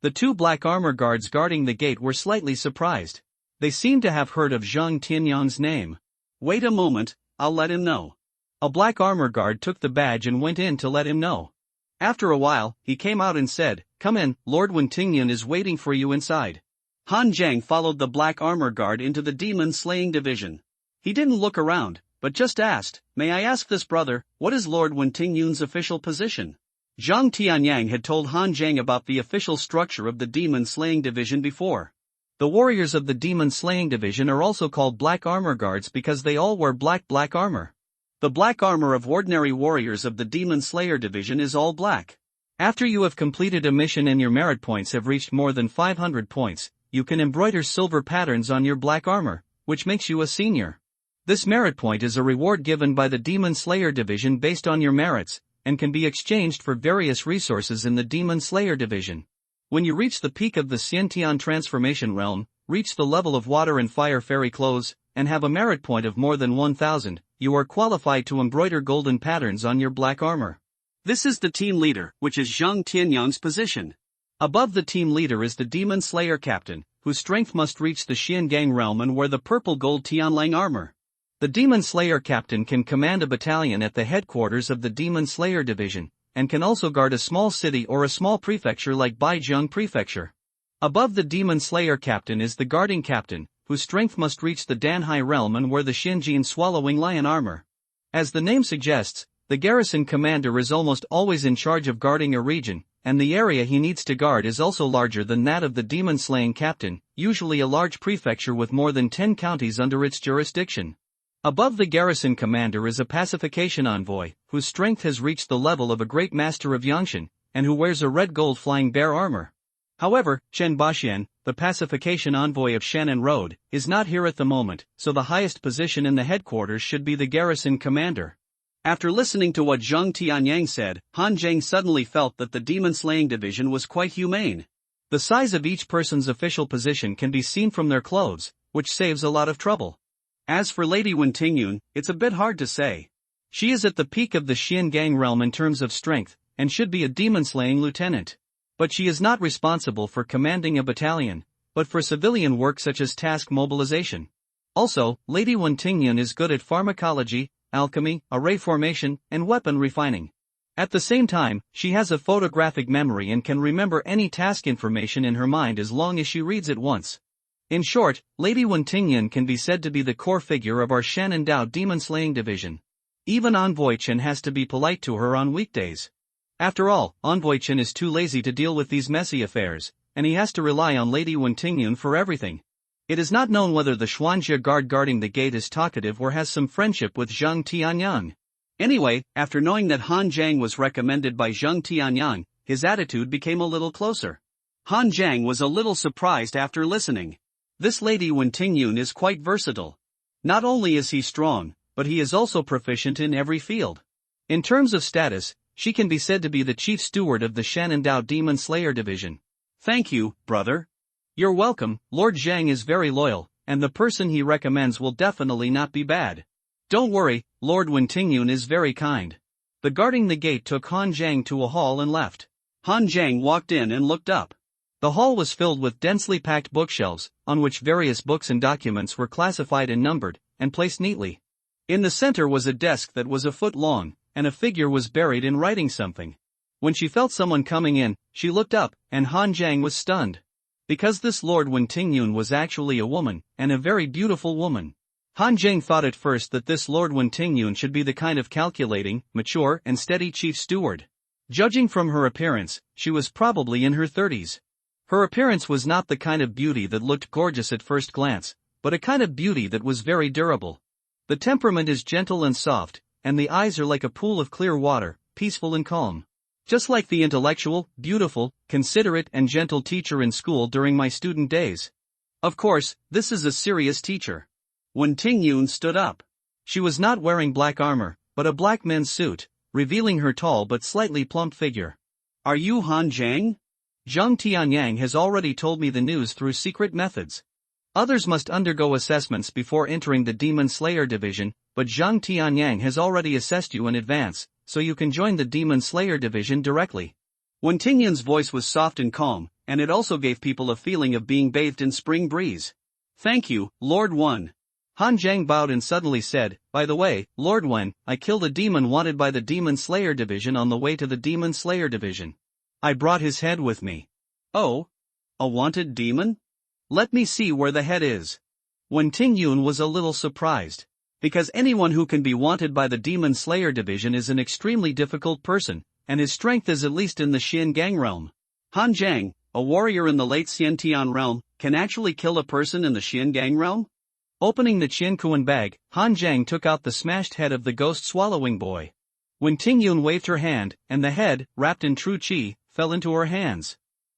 The two black armor guards guarding the gate were slightly surprised. They seemed to have heard of Zhang Tianyang's name. Wait a moment, I'll let him know. A black armor guard took the badge and went in to let him know. After a while, he came out and said, "Come in, Lord Wentingyan is waiting for you inside." Han Zhang followed the black armor guard into the demon slaying division. He didn't look around, but just asked, "May I ask this brother, what is Lord Wentingyun's official position?" Zhang Tianyang had told Han Zhang about the official structure of the demon slaying division before. The warriors of the demon slaying division are also called black armor guards because they all wear black armor. The black armor of ordinary warriors of the demon slayer division is all black. After you have completed a mission and your merit points have reached more than 500 points, you can embroider silver patterns on your black armor, which makes you a senior. This merit point is a reward given by the demon slayer division based on your merits, and can be exchanged for various resources in the demon slayer division. When you reach the peak of the Xiantian transformation realm, reach the level of water and fire fairy clothes, and have a merit point of more than 1000, you are qualified to embroider golden patterns on your black armor. This is the team leader, which is Zhang Tianyang's position. Above the team leader is the demon slayer captain, whose strength must reach the Xian gang realm and wear the purple gold Tianlang armor. The demon slayer captain can command a battalion at the headquarters of the demon slayer division, and can also guard a small city or a small prefecture like Baijiang Prefecture. Above the demon slayer captain is the guarding captain, whose strength must reach the Danhai realm and wear the Xinjian swallowing lion armor. As the name suggests, the garrison commander is almost always in charge of guarding a region, and the area he needs to guard is also larger than that of the demon slaying captain, usually a large prefecture with more than 10 counties under its jurisdiction. Above the garrison commander is a pacification envoy, whose strength has reached the level of a great master of Yangshan, and who wears a red gold flying bear armor. However, Chen Baxian, the pacification envoy of Shannon Road, is not here at the moment, so the highest position in the headquarters should be the garrison commander. After listening to what Zhang Tianyang said, Han Zhang suddenly felt that the demon slaying division was quite humane. The size of each person's official position can be seen from their clothes, which saves a lot of trouble. As for Lady Wentingyun, it's a bit hard to say. She is at the peak of the Xian gang realm in terms of strength, and should be a demon-slaying lieutenant. But she is not responsible for commanding a battalion, but for civilian work such as task mobilization. Also, Lady Wentingyun is good at pharmacology, alchemy, array formation, and weapon refining. At the same time, she has a photographic memory and can remember any task information in her mind as long as she reads it once. In short, Lady Wentingyun can be said to be the core figure of our Shanandao demon-slaying division. Even Envoy Chen has to be polite to her on weekdays. After all, Envoy Chen is too lazy to deal with these messy affairs, and he has to rely on Lady Wentingyun for everything. It is not known whether the Xuanjia guard guarding the gate is talkative or has some friendship with Zhang Tianyang. Anyway, after knowing that Han Zhang was recommended by Zhang Tianyang, his attitude became a little closer. Han Zhang was a little surprised after listening. This Lady Wentingyun is quite versatile. Not only is he strong, but he is also proficient in every field. In terms of status, she can be said to be the chief steward of the Shanandao Demon Slayer division. Thank you, brother. You're welcome. Lord Zhang is very loyal, and the person he recommends will definitely not be bad. Don't worry, Lord Wentingyun is very kind. The guarding the gate took Han Zhang to a hall and left. Han Zhang walked in and looked up. The hall was filled with densely packed bookshelves, on which various books and documents were classified and numbered, and placed neatly. In the center was a desk that was a foot long, and a figure was buried in writing something. When she felt someone coming in, she looked up, and Han Zhang was stunned. Because this Lord Wentingyun was actually a woman, and a very beautiful woman. Han Zhang thought at first that this Lord Wentingyun should be the kind of calculating, mature, and steady chief steward. Judging from her appearance, she was probably in her 30s. Her appearance was not the kind of beauty that looked gorgeous at first glance, but a kind of beauty that was very durable. The temperament is gentle and soft, and the eyes are like a pool of clear water, peaceful and calm. Just like the intellectual, beautiful, considerate and gentle teacher in school during my student days. Of course, this is a serious teacher. Wentingyun stood up. She was not wearing black armor, but a black men's suit, revealing her tall but slightly plump figure. Are you Han Zhang? Zhang Tianyang has already told me the news through secret methods. Others must undergo assessments before entering the Demon Slayer division, but Zhang Tianyang has already assessed you in advance, so you can join the Demon Slayer division directly. Wen Tingyan's voice was soft and calm, and it also gave people a feeling of being bathed in spring breeze. Thank you, Lord Wen. Han Zhang bowed and suddenly said, by the way, Lord Wen, I killed a demon wanted by the Demon Slayer division on the way to the Demon Slayer division. I brought his head with me. Oh? A wanted demon? Let me see where the head is. Wen Tingyun was a little surprised. Because anyone who can be wanted by the Demon Slayer division is an extremely difficult person, and his strength is at least in the Xiangang realm. Han Zhang, a warrior in the late Xiantian realm, can actually kill a person in the Xiangang realm? Opening the Qiankuan bag, Han Zhang took out the smashed head of the ghost swallowing boy. Wen Tingyun waved her hand, and the head, wrapped in true qi, fell into her hands.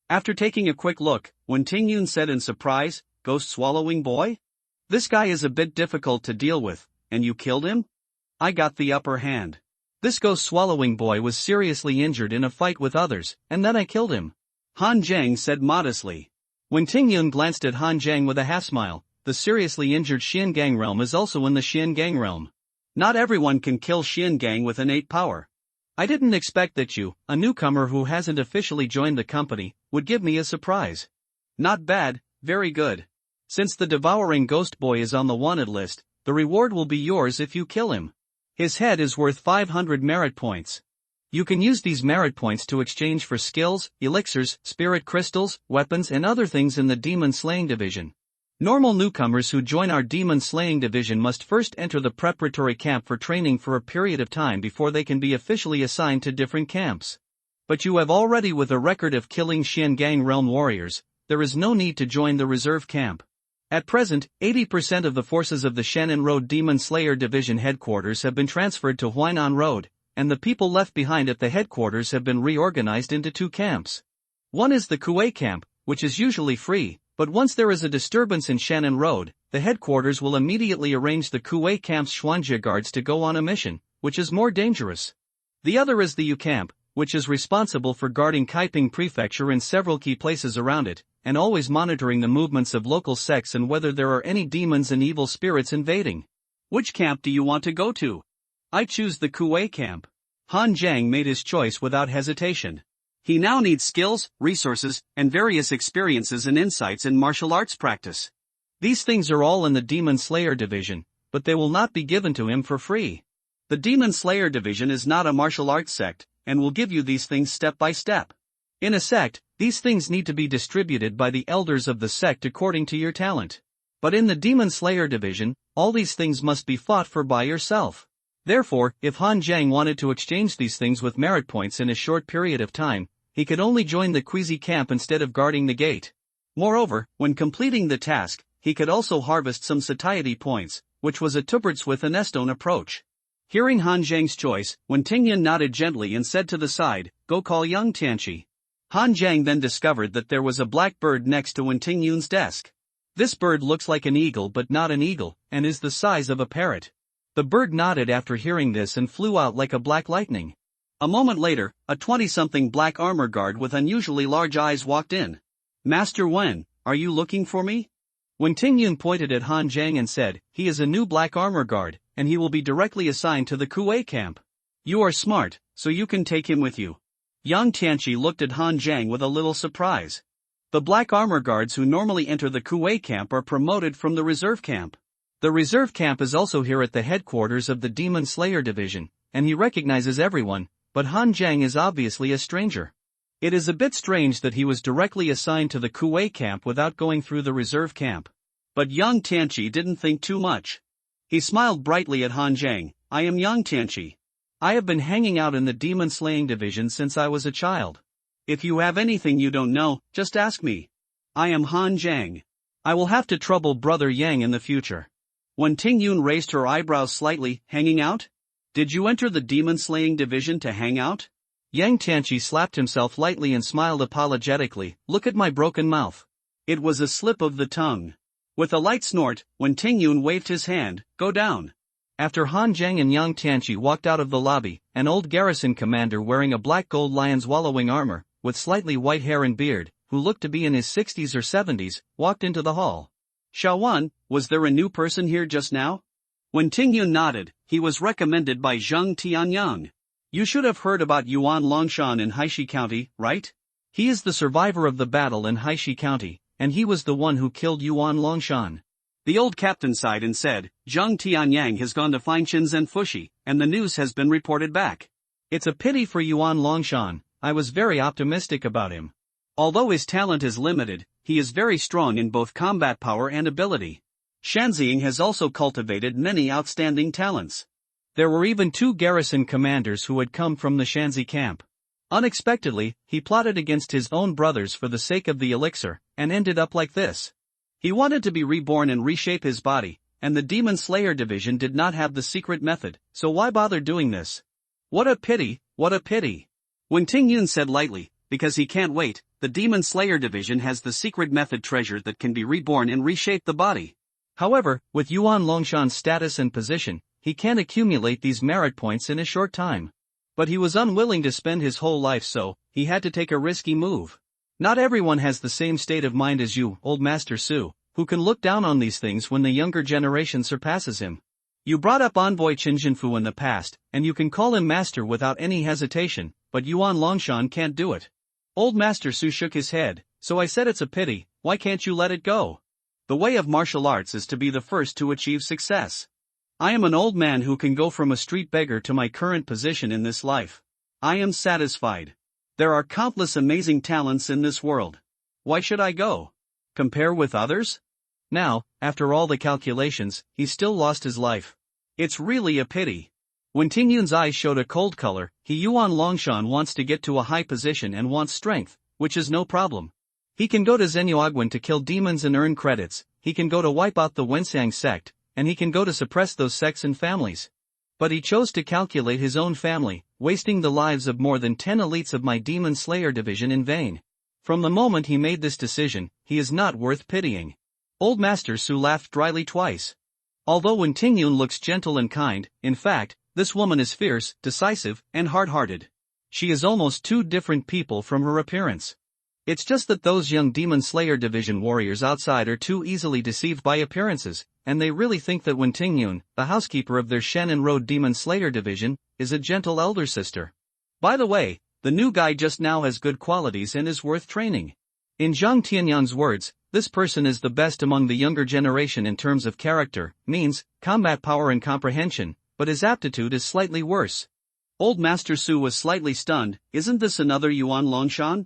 After taking a quick look, Wen Tingyun said in surprise, Ghost swallowing boy? This guy is a bit difficult to deal with, and you killed him? I got the upper hand. This ghost swallowing boy was seriously injured in a fight with others, and then I killed him. Han Zhang said modestly. Wen Tingyun glanced at Han Zhang with a half-smile. The seriously injured Xiangang realm is also in the Xiangang realm. Not everyone can kill Xiangang with innate power. I didn't expect that you, a newcomer who hasn't officially joined the company, would give me a surprise. Not bad, very good. Since the devouring ghost boy is on the wanted list, the reward will be yours if you kill him. His head is worth 500 merit points. You can use these merit points to exchange for skills, elixirs, spirit crystals, weapons and other things in the demon slaying division. Normal newcomers who join our demon slaying division must first enter the preparatory camp for training for a period of time before they can be officially assigned to different camps. But you have already with a record of killing Xiangang realm warriors, there is no need to join the reserve camp. At present, 80% of the forces of the Shannon Road Demon Slayer Division headquarters have been transferred to Huainan Road, and the people left behind at the headquarters have been reorganized into two camps. One is the Kuei camp, which is usually free. But once there is a disturbance in Shannon Road, the headquarters will immediately arrange the Kuei camp's Xuanjia guards to go on a mission, which is more dangerous. The other is the U camp, which is responsible for guarding Kaiping Prefecture and several key places around it, and always monitoring the movements of local sects and whether there are any demons and evil spirits invading. Which camp do you want to go to? I choose the Kuei camp. Han Zhang made his choice without hesitation. He now needs skills, resources, and various experiences and insights in martial arts practice. These things are all in the Demon Slayer division, but they will not be given to him for free. The Demon Slayer division is not a martial arts sect, and will give you these things step by step. In a sect, these things need to be distributed by the elders of the sect according to your talent. But in the Demon Slayer division, all these things must be fought for by yourself. Therefore, if Han Zhang wanted to exchange these things with merit points in a short period of time, he could only join the Queasy camp instead of guarding the gate. Moreover, when completing the task, he could also harvest some satiety points, which was a Tuberts with an Estone approach. Hearing Han Zhang's choice, Wen Tingyan nodded gently and said to the side, Go call young Tianqi. Han Zhang then discovered that there was a black bird next to Wen Tingyun's desk. This bird looks like an eagle but not an eagle, and is the size of a parrot. The bird nodded after hearing this and flew out like a black lightning. A moment later, a 20-something black armor guard with unusually large eyes walked in. Master Wen, are you looking for me? Wen Tingyun pointed at Han Zhang and said, he is a new black armor guard, and he will be directly assigned to the Kuei camp. You are smart, so you can take him with you. Yang Tianqi looked at Han Zhang with a little surprise. The black armor guards who normally enter the Kuei camp are promoted from the reserve camp. The reserve camp is also here at the headquarters of the Demon Slayer division, and he recognizes everyone, but Han Zhang is obviously a stranger. It is a bit strange that he was directly assigned to the Kuei camp without going through the reserve camp. But Yang Tianqi didn't think too much. He smiled brightly at Han Zhang. I am Yang Tianqi. I have been hanging out in the demon slaying division since I was a child. If you have anything you don't know, just ask me. I am Han Zhang. I will have to trouble Brother Yang in the future. Wen Tingyun raised her eyebrows slightly, hanging out? Did you enter the demon slaying division to hang out? Yang Tianqi slapped himself lightly and smiled apologetically. Look at my broken mouth. It was a slip of the tongue. With a light snort, Wen Tingyun waved his hand, go down. After Han Zhang and Yang Tianqi walked out of the lobby, an old garrison commander wearing a black gold lion's wallowing armor, with slightly white hair and beard, who looked to be in his 60s or 70s, walked into the hall. Shawan, was there a new person here just now? When Tingyun nodded, he was recommended by Zheng Tianyang. You should have heard about Yuan Longshan in Haishi County, right? He is the survivor of the battle in Haishi County, and he was the one who killed Yuan Longshan. The old captain sighed and said, Zheng Tianyang has gone to find Shenzhen Fushi, and the news has been reported back. It's a pity for Yuan Longshan. I was very optimistic about him. Although his talent is limited, he is very strong in both combat power and ability. Shanxiang has also cultivated many outstanding talents. There were even 2 garrison commanders who had come from the Shanxi camp. Unexpectedly, he plotted against his own brothers for the sake of the elixir, and ended up like this. He wanted to be reborn and reshape his body, and the Demon Slayer division did not have the secret method, so why bother doing this? What a pity, what a pity. When Tingyun said lightly, because he can't wait, the Demon Slayer division has the secret method treasure that can be reborn and reshape the body. However, with Yuan Longshan's status and position, he can accumulate these merit points in a short time. But he was unwilling to spend his whole life, so he had to take a risky move. Not everyone has the same state of mind as you, Old Master Su, who can look down on these things when the younger generation surpasses him. You brought up Envoy Qinjinfu in the past, and you can call him master without any hesitation, but Yuan Longshan can't do it. Old Master Su shook his head, so I said it's a pity, why can't you let it go? The way of martial arts is to be the first to achieve success. I am an old man who can go from a street beggar to my current position in this life. I am satisfied. There are countless amazing talents in this world. Why should I go? Compare with others? Now, after all the calculations, he still lost his life. It's really a pity. When Tingyun's eyes showed a cold color, Yuan Longshan wants to get to a high position and wants strength, which is no problem. He can go to Zenuagwan to kill demons and earn credits, he can go to wipe out the Wenxiang sect, and he can go to suppress those sects and families. But he chose to calculate his own family, wasting the lives of more than 10 elites of my Demon Slayer division in vain. From the moment he made this decision, he is not worth pitying. Old Master Su laughed dryly twice. Although Wen Tingyun looks gentle and kind, in fact, this woman is fierce, decisive, and hard-hearted. She is almost 2 different people from her appearance. It's just that those young Demon Slayer division warriors outside are too easily deceived by appearances, and they really think that Wen Tingyun, the housekeeper of their Shannon Road Demon Slayer division, is a gentle elder sister. By the way, the new guy just now has good qualities and is worth training. In Zhang Tianyang's words, this person is the best among the younger generation in terms of character, means, combat power and comprehension, but his aptitude is slightly worse. Old Master Su was slightly stunned. Isn't this another Yuan Longshan?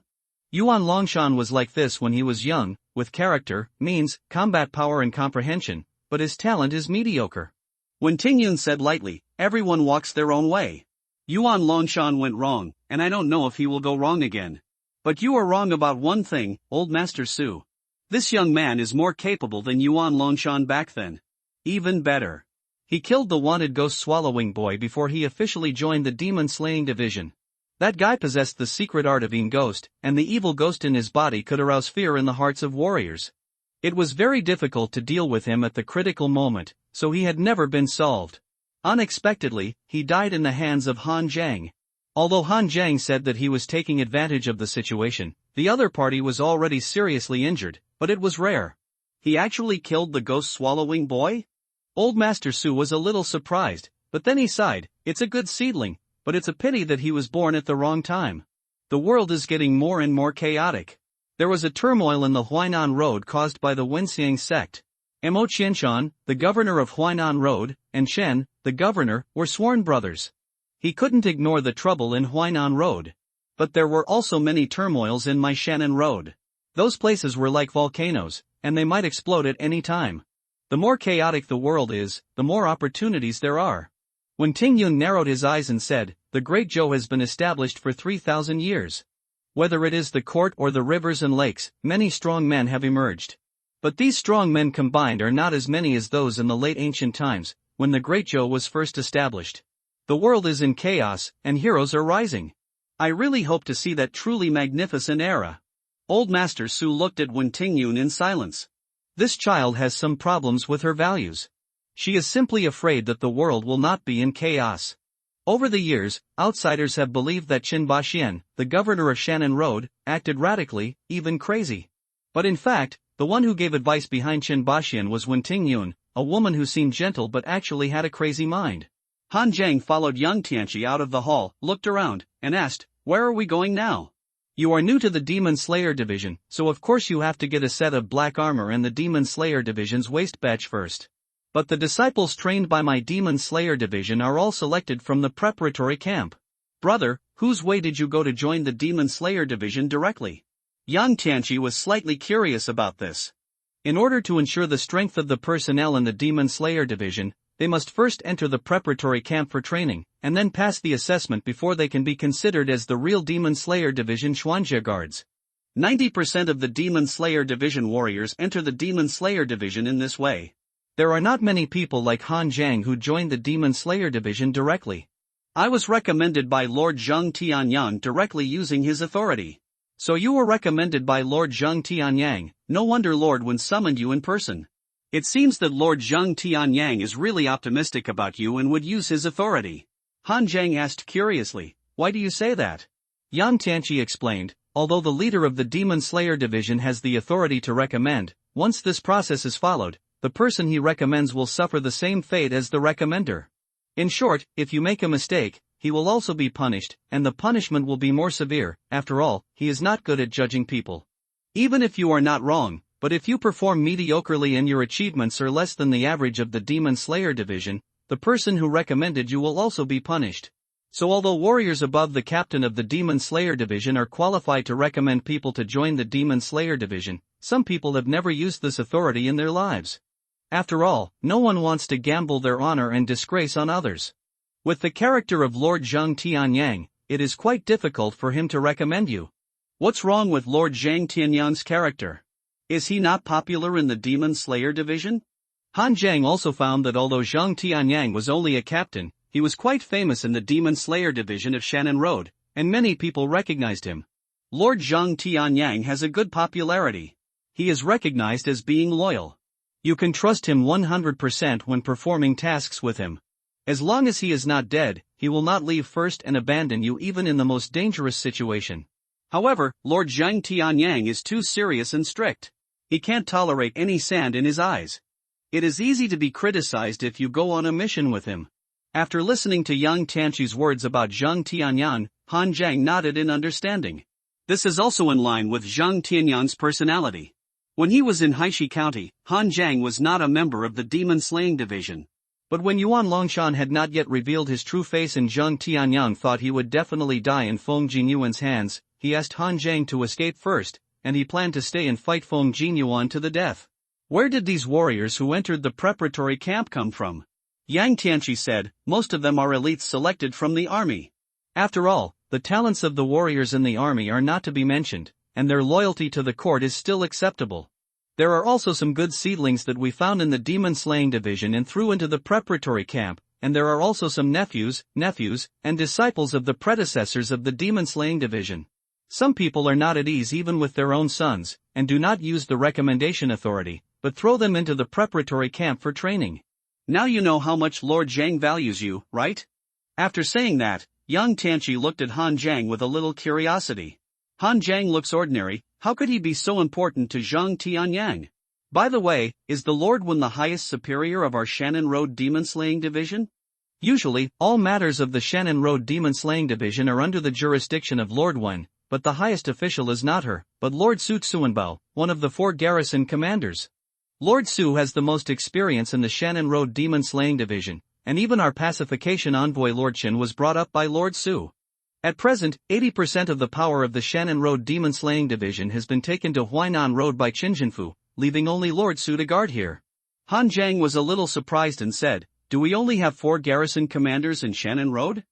Yuan Longshan was like this when he was young, with character, means, combat power and comprehension, but his talent is mediocre. When Tingyun said lightly, everyone walks their own way. Yuan Longshan went wrong, and I don't know if he will go wrong again. But you are wrong about one thing, Old Master Su. This young man is more capable than Yuan Longshan back then. Even better. He killed the wanted ghost-swallowing boy before he officially joined the demon-slaying division. That guy possessed the secret art of being ghost, and the evil ghost in his body could arouse fear in the hearts of warriors. It was very difficult to deal with him at the critical moment, so he had never been solved. Unexpectedly, he died in the hands of Han Zhang. Although Han Zhang said that he was taking advantage of the situation, the other party was already seriously injured, but it was rare. He actually killed the ghost-swallowing boy? Old Master Su was a little surprised, but then he sighed, it's a good seedling, but it's a pity that he was born at the wrong time. The world is getting more and more chaotic. There was a turmoil in the Huainan Road caused by the Wenxiang sect. Mo Qianshan, the governor of Huainan Road, and Shen, the governor, were sworn brothers. He couldn't ignore the trouble in Huainan Road. But there were also many turmoils in my Shannon Road. Those places were like volcanoes, and they might explode at any time. The more chaotic the world is, the more opportunities there are. When Tingyun narrowed his eyes and said, the Great Zhou has been established for 3,000 years. Whether it is the court or the rivers and lakes, many strong men have emerged. But these strong men combined are not as many as those in the late ancient times, when the Great Zhou was first established. The world is in chaos, and heroes are rising. I really hope to see that truly magnificent era. Old Master Su looked at Wen Tingyun in silence. This child has some problems with her values. She is simply afraid that the world will not be in chaos. Over the years, outsiders have believed that Qin Baxian, the governor of Shannon Road, acted radically, even crazy. But in fact, the one who gave advice behind Qin Baxian was Wen Tingyun, a woman who seemed gentle but actually had a crazy mind. Han Zhang followed young Tianqi out of the hall, looked around, and asked, "Where are we going now?" You are new to the Demon Slayer division, so of course you have to get a set of black armor and the Demon Slayer division's waist badge first. But the disciples trained by my Demon Slayer division are all selected from the preparatory camp. Brother, whose way did you go to join the Demon Slayer division directly? Young Tianqi was slightly curious about this. In order to ensure the strength of the personnel in the Demon Slayer division, they must first enter the preparatory camp for training, and then pass the assessment before they can be considered as the real Demon Slayer division Xuanjie guards. 90% of the Demon Slayer division warriors enter the Demon Slayer division in this way. There are not many people like Han Zhang who joined the Demon Slayer division directly. I was recommended by Lord Zheng Tianyang directly using his authority. So you were recommended by Lord Zheng Tianyang, no wonder Lord Wen summoned you in person. It seems that Lord Zheng Tianyang is really optimistic about you and would use his authority. Han Zhang asked curiously, "Why do you say that?" Yan Tianqi explained, "Although the leader of the Demon Slayer division has the authority to recommend, once this process is followed, the person he recommends will suffer the same fate as the recommender. In short, if you make a mistake, he will also be punished, and the punishment will be more severe. After all, he is not good at judging people. Even if you are not wrong, but if you perform mediocrely and your achievements are less than the average of the Demon Slayer division, the person who recommended you will also be punished. So although warriors above the captain of the Demon Slayer division are qualified to recommend people to join the Demon Slayer division, some people have never used this authority in their lives. After all, no one wants to gamble their honor and disgrace on others. With the character of Lord Zheng Tianyang, it is quite difficult for him to recommend you." What's wrong with Lord Zheng Tianyang's character? Is he not popular in the Demon Slayer division? Han Zhang also found that although Zheng Tianyang was only a captain, he was quite famous in the Demon Slayer division of Shannon Road, and many people recognized him. Lord Zheng Tianyang has a good popularity. He is recognized as being loyal. You can trust him 100% when performing tasks with him. As long as he is not dead, he will not leave first and abandon you even in the most dangerous situation. However, Lord Zheng Tianyang is too serious and strict. He can't tolerate any sand in his eyes. It is easy to be criticized if you go on a mission with him. After listening to Yang Tianqi's words about Zheng Tianyang, Han Zhang nodded in understanding. This is also in line with Zheng Tianyang's personality. When he was in Haishi County, Han Zhang was not a member of the Demon Slaying Division. But when Yuan Longshan had not yet revealed his true face and Zheng Tianyang thought he would definitely die in Feng Jinyuan's hands, he asked Han Zhang to escape first, and he planned to stay and fight Feng Jinyuan to the death. Where did these warriors who entered the preparatory camp come from? Yang Tianqi said, most of them are elites selected from the army. After all, the talents of the warriors in the army are not to be mentioned, and their loyalty to the court is still acceptable. There are also some good seedlings that we found in the Demon Slaying Division and threw into the preparatory camp, and there are also some nephews, and disciples of the predecessors of the Demon Slaying Division. Some people are not at ease even with their own sons, and do not use the recommendation authority, but throw them into the preparatory camp for training. Now you know how much Lord Zhang values you, right? After saying that, Yang Tianqi looked at Han Zhang with a little curiosity. Han Zhang looks ordinary, how could he be so important to Zheng Tianyang? By the way, is the Lord Wen the highest superior of our Shannon Road Demon Slaying Division? Usually, all matters of the Shannon Road Demon Slaying Division are under the jurisdiction of Lord Wen, but the highest official is not her, but Lord Su Tsuanbao, one of the 4 garrison commanders. Lord Su has the most experience in the Shannon Road Demon Slaying Division, and even our pacification envoy Lord Qin was brought up by Lord Su. At present, 80% of the power of the Shannon Road Demon Slaying Division has been taken to Huainan Road by Qinjinfu, leaving only Lord Su to guard here. Han Zhang was a little surprised and said, do we only have 4 garrison commanders in Shannon Road?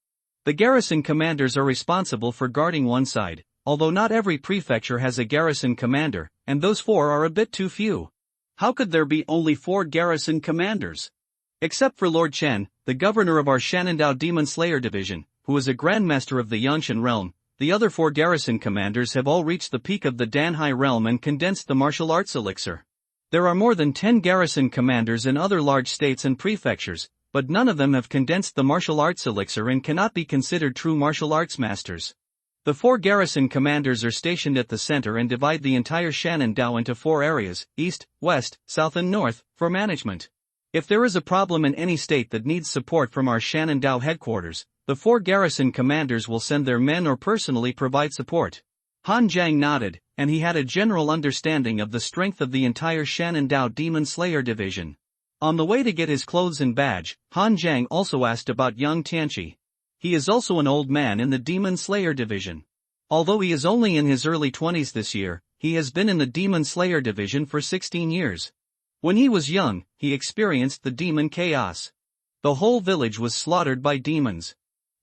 The garrison commanders are responsible for guarding one side, although not every prefecture has a garrison commander, and those 4 are a bit too few. How could there be only 4 garrison commanders? Except for Lord Chen, the governor of our Shanandao Demon Slayer Division, who is a grandmaster of the Yangshan realm, the other 4 garrison commanders have all reached the peak of the Danhai realm and condensed the martial arts elixir. There are more than 10 garrison commanders in other large states and prefectures, but none of them have condensed the martial arts elixir and cannot be considered true martial arts masters. The 4 garrison commanders are stationed at the center and divide the entire Shenandoah into 4 areas, east, west, south and north, for management. If there is a problem in any state that needs support from our Shenandoah headquarters, the 4 garrison commanders will send their men or personally provide support. Han Jiang nodded, and he had a general understanding of the strength of the entire Shenandoah Demon Slayer division. On the way to get his clothes and badge, Han Jiang also asked about young Tianqi. He is also an old man in the Demon Slayer division. Although he is only in his early 20s this year, he has been in the Demon Slayer division for 16 years. When he was young, he experienced the demon chaos. The whole village was slaughtered by demons.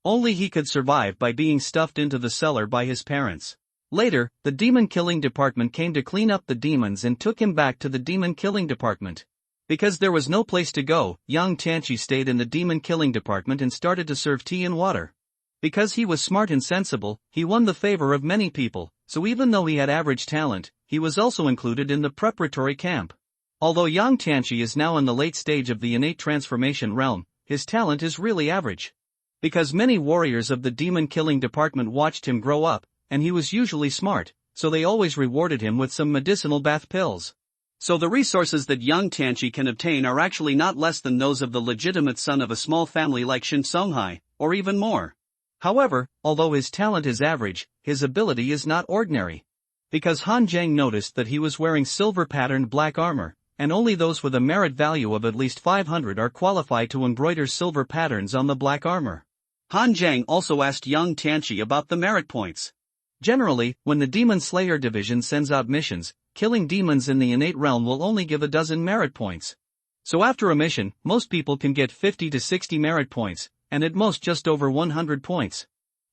Only he could survive by being stuffed into the cellar by his parents. Later, the demon killing department came to clean up the demons and took him back to the demon killing department. Because there was no place to go, young Tianqi stayed in the demon killing department and started to serve tea and water. Because he was smart and sensible, he won the favor of many people, so even though he had average talent, he was also included in the preparatory camp. Although young Tianqi is now in the late stage of the innate transformation realm, his talent is really average. Because many warriors of the demon killing department watched him grow up, and he was usually smart, so they always rewarded him with some medicinal bath pills. So the resources that young Tianqi can obtain are actually not less than those of the legitimate son of a small family like Shin Songhai, or even more. However, although his talent is average, his ability is not ordinary. Because Han Jiang noticed that he was wearing silver-patterned black armor, and only those with a merit value of at least 500 are qualified to embroider silver patterns on the black armor. Han Jiang also asked young Tianqi about the merit points. Generally, when the Demon Slayer division sends out missions, killing demons in the innate realm will only give a dozen merit points. So after a mission, most people can get 50 to 60 merit points, and at most just over 100 points.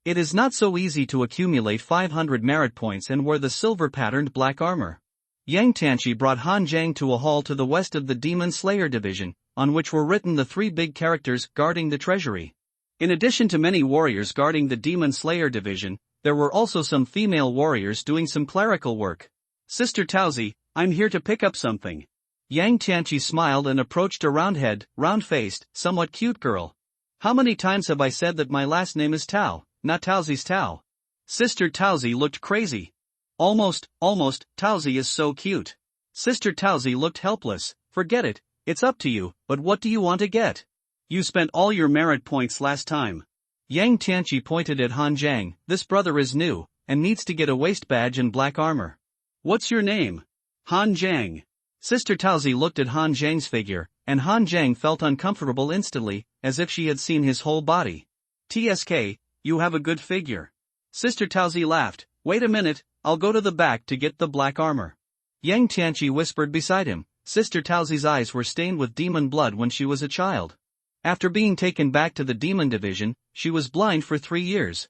It is not so easy to accumulate 500 merit points and wear the silver-patterned black armor. Yang Tianqi brought Han Jiang to a hall to the west of the Demon Slayer division, on which were written the 3 big characters guarding the treasury. In addition to many warriors guarding the Demon Slayer division, there were also some female warriors doing some clerical work. Sister Taozi, I'm here to pick up something. Yang Tianqi smiled and approached a round-head, round-faced, somewhat cute girl. How many times have I said that my last name is Tao, not Taozi's Tao? Sister Taozi looked crazy. Almost, Taozi is so cute. Sister Taozi looked helpless. Forget it, it's up to you, but what do you want to get? You spent all your merit points last time. Yang Tianqi pointed at Han Jiang. This brother is new, and needs to get a waist badge and black armor. What's your name? Han Jiang. Sister Taozi looked at Han Jiang's figure, and Han Jiang felt uncomfortable instantly, as if she had seen his whole body. TSK, you have a good figure. Sister Taozi laughed. Wait a minute, I'll go to the back to get the black armor. Yang Tianqi whispered beside him. Sister Taozi's eyes were stained with demon blood when she was a child. After being taken back to the demon division, she was blind for 3 years.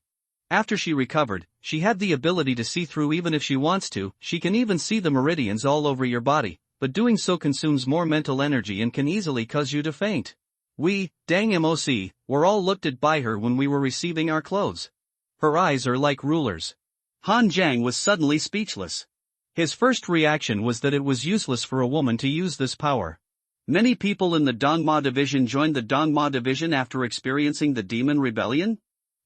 After she recovered, she had the ability to see through even if she wants to. She can even see the meridians all over your body, but doing so consumes more mental energy and can easily cause you to faint. We, dang MOC, were all looked at by her when we were receiving our clothes. Her eyes are like rulers. Han Jiang was suddenly speechless. His first reaction was that it was useless for a woman to use this power. Many people in the Dongma division joined the Dongma division after experiencing the demon rebellion?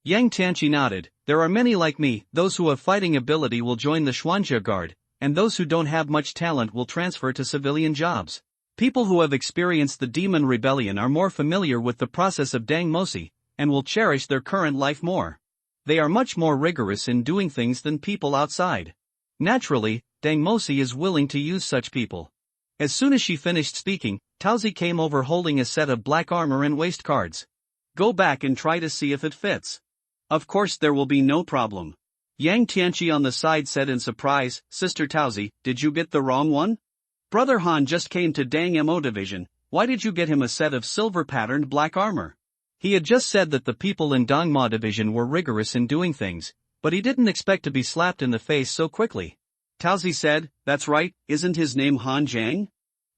Yang Tianqi nodded. There are many like me. Those who have fighting ability will join the Xuanjia Guard, and those who don't have much talent will transfer to civilian jobs. People who have experienced the demon rebellion are more familiar with the process of Dangmosi, and will cherish their current life more. They are much more rigorous in doing things than people outside. Naturally, Dangmosi is willing to use such people. As soon as she finished speaking, Taozi came over holding a set of black armor and waist cards. Go back and try to see if it fits. Of course there will be no problem. Yang Tianqi on the side said in surprise, Sister Taozi, did you get the wrong one? Brother Han just came to Dang Mo division, why did you get him a set of silver-patterned black armor? He had just said that the people in Dongma division were rigorous in doing things, but he didn't expect to be slapped in the face so quickly. Taozi said, that's right, isn't his name Han Jiang?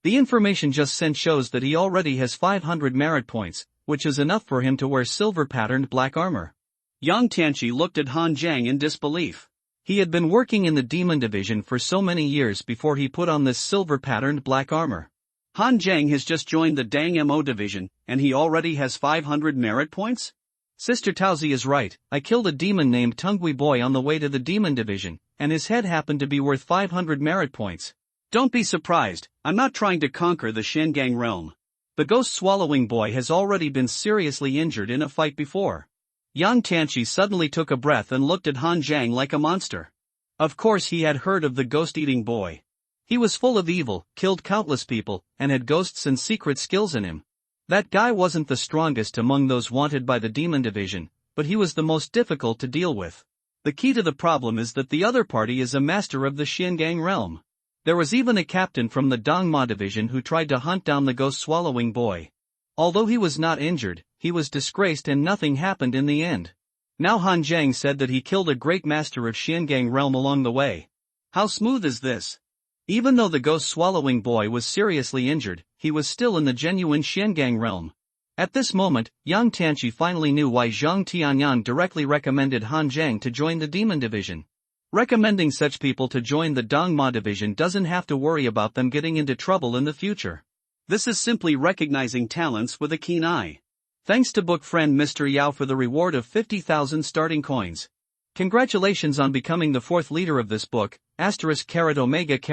The information just sent shows that he already has 500 merit points, which is enough for him to wear silver-patterned black armor. Yang Tianqi looked at Han Jiang in disbelief. He had been working in the demon division for so many years before he put on this silver-patterned black armor. Han Jiang has just joined the Dang Mo division, and he already has 500 merit points? Sister Taozi is right. I killed a demon named Tungui Boy on the way to the demon division, and his head happened to be worth 500 merit points. Don't be surprised, I'm not trying to conquer the Shengang realm. The ghost-swallowing boy has already been seriously injured in a fight before. Yang Tianqi suddenly took a breath and looked at Han Jiang like a monster. Of course he had heard of the ghost-eating boy. He was full of evil, killed countless people, and had ghosts and secret skills in him. That guy wasn't the strongest among those wanted by the demon division, but he was the most difficult to deal with. The key to the problem is that the other party is a master of the Shengang realm. There was even a captain from the Dongma division who tried to hunt down the ghost-swallowing boy. Although he was not injured, he was disgraced and nothing happened in the end. Now Han Jiang said that he killed a great master of Shengang realm along the way. How smooth is this? Even though the ghost-swallowing boy was seriously injured, he was still in the genuine Shengang realm. At this moment, Yang Tianqi finally knew why Zhang Tianyan directly recommended Han Jiang to join the demon division. Recommending such people to join the Dongma division doesn't have to worry about them getting into trouble in the future. This is simply recognizing talents with a keen eye. Thanks to book friend Mr. Yao for the reward of 50,000 starting coins. Congratulations on becoming the fourth leader of this book, *omega****.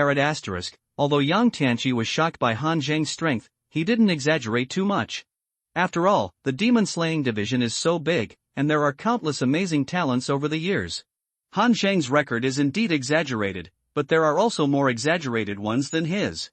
Although Yang Tianqi was shocked by Han Jiang's strength, he didn't exaggerate too much. After all, the demon-slaying division is so big, and there are countless amazing talents over the years. Han Jiang's record is indeed exaggerated, but there are also more exaggerated ones than his.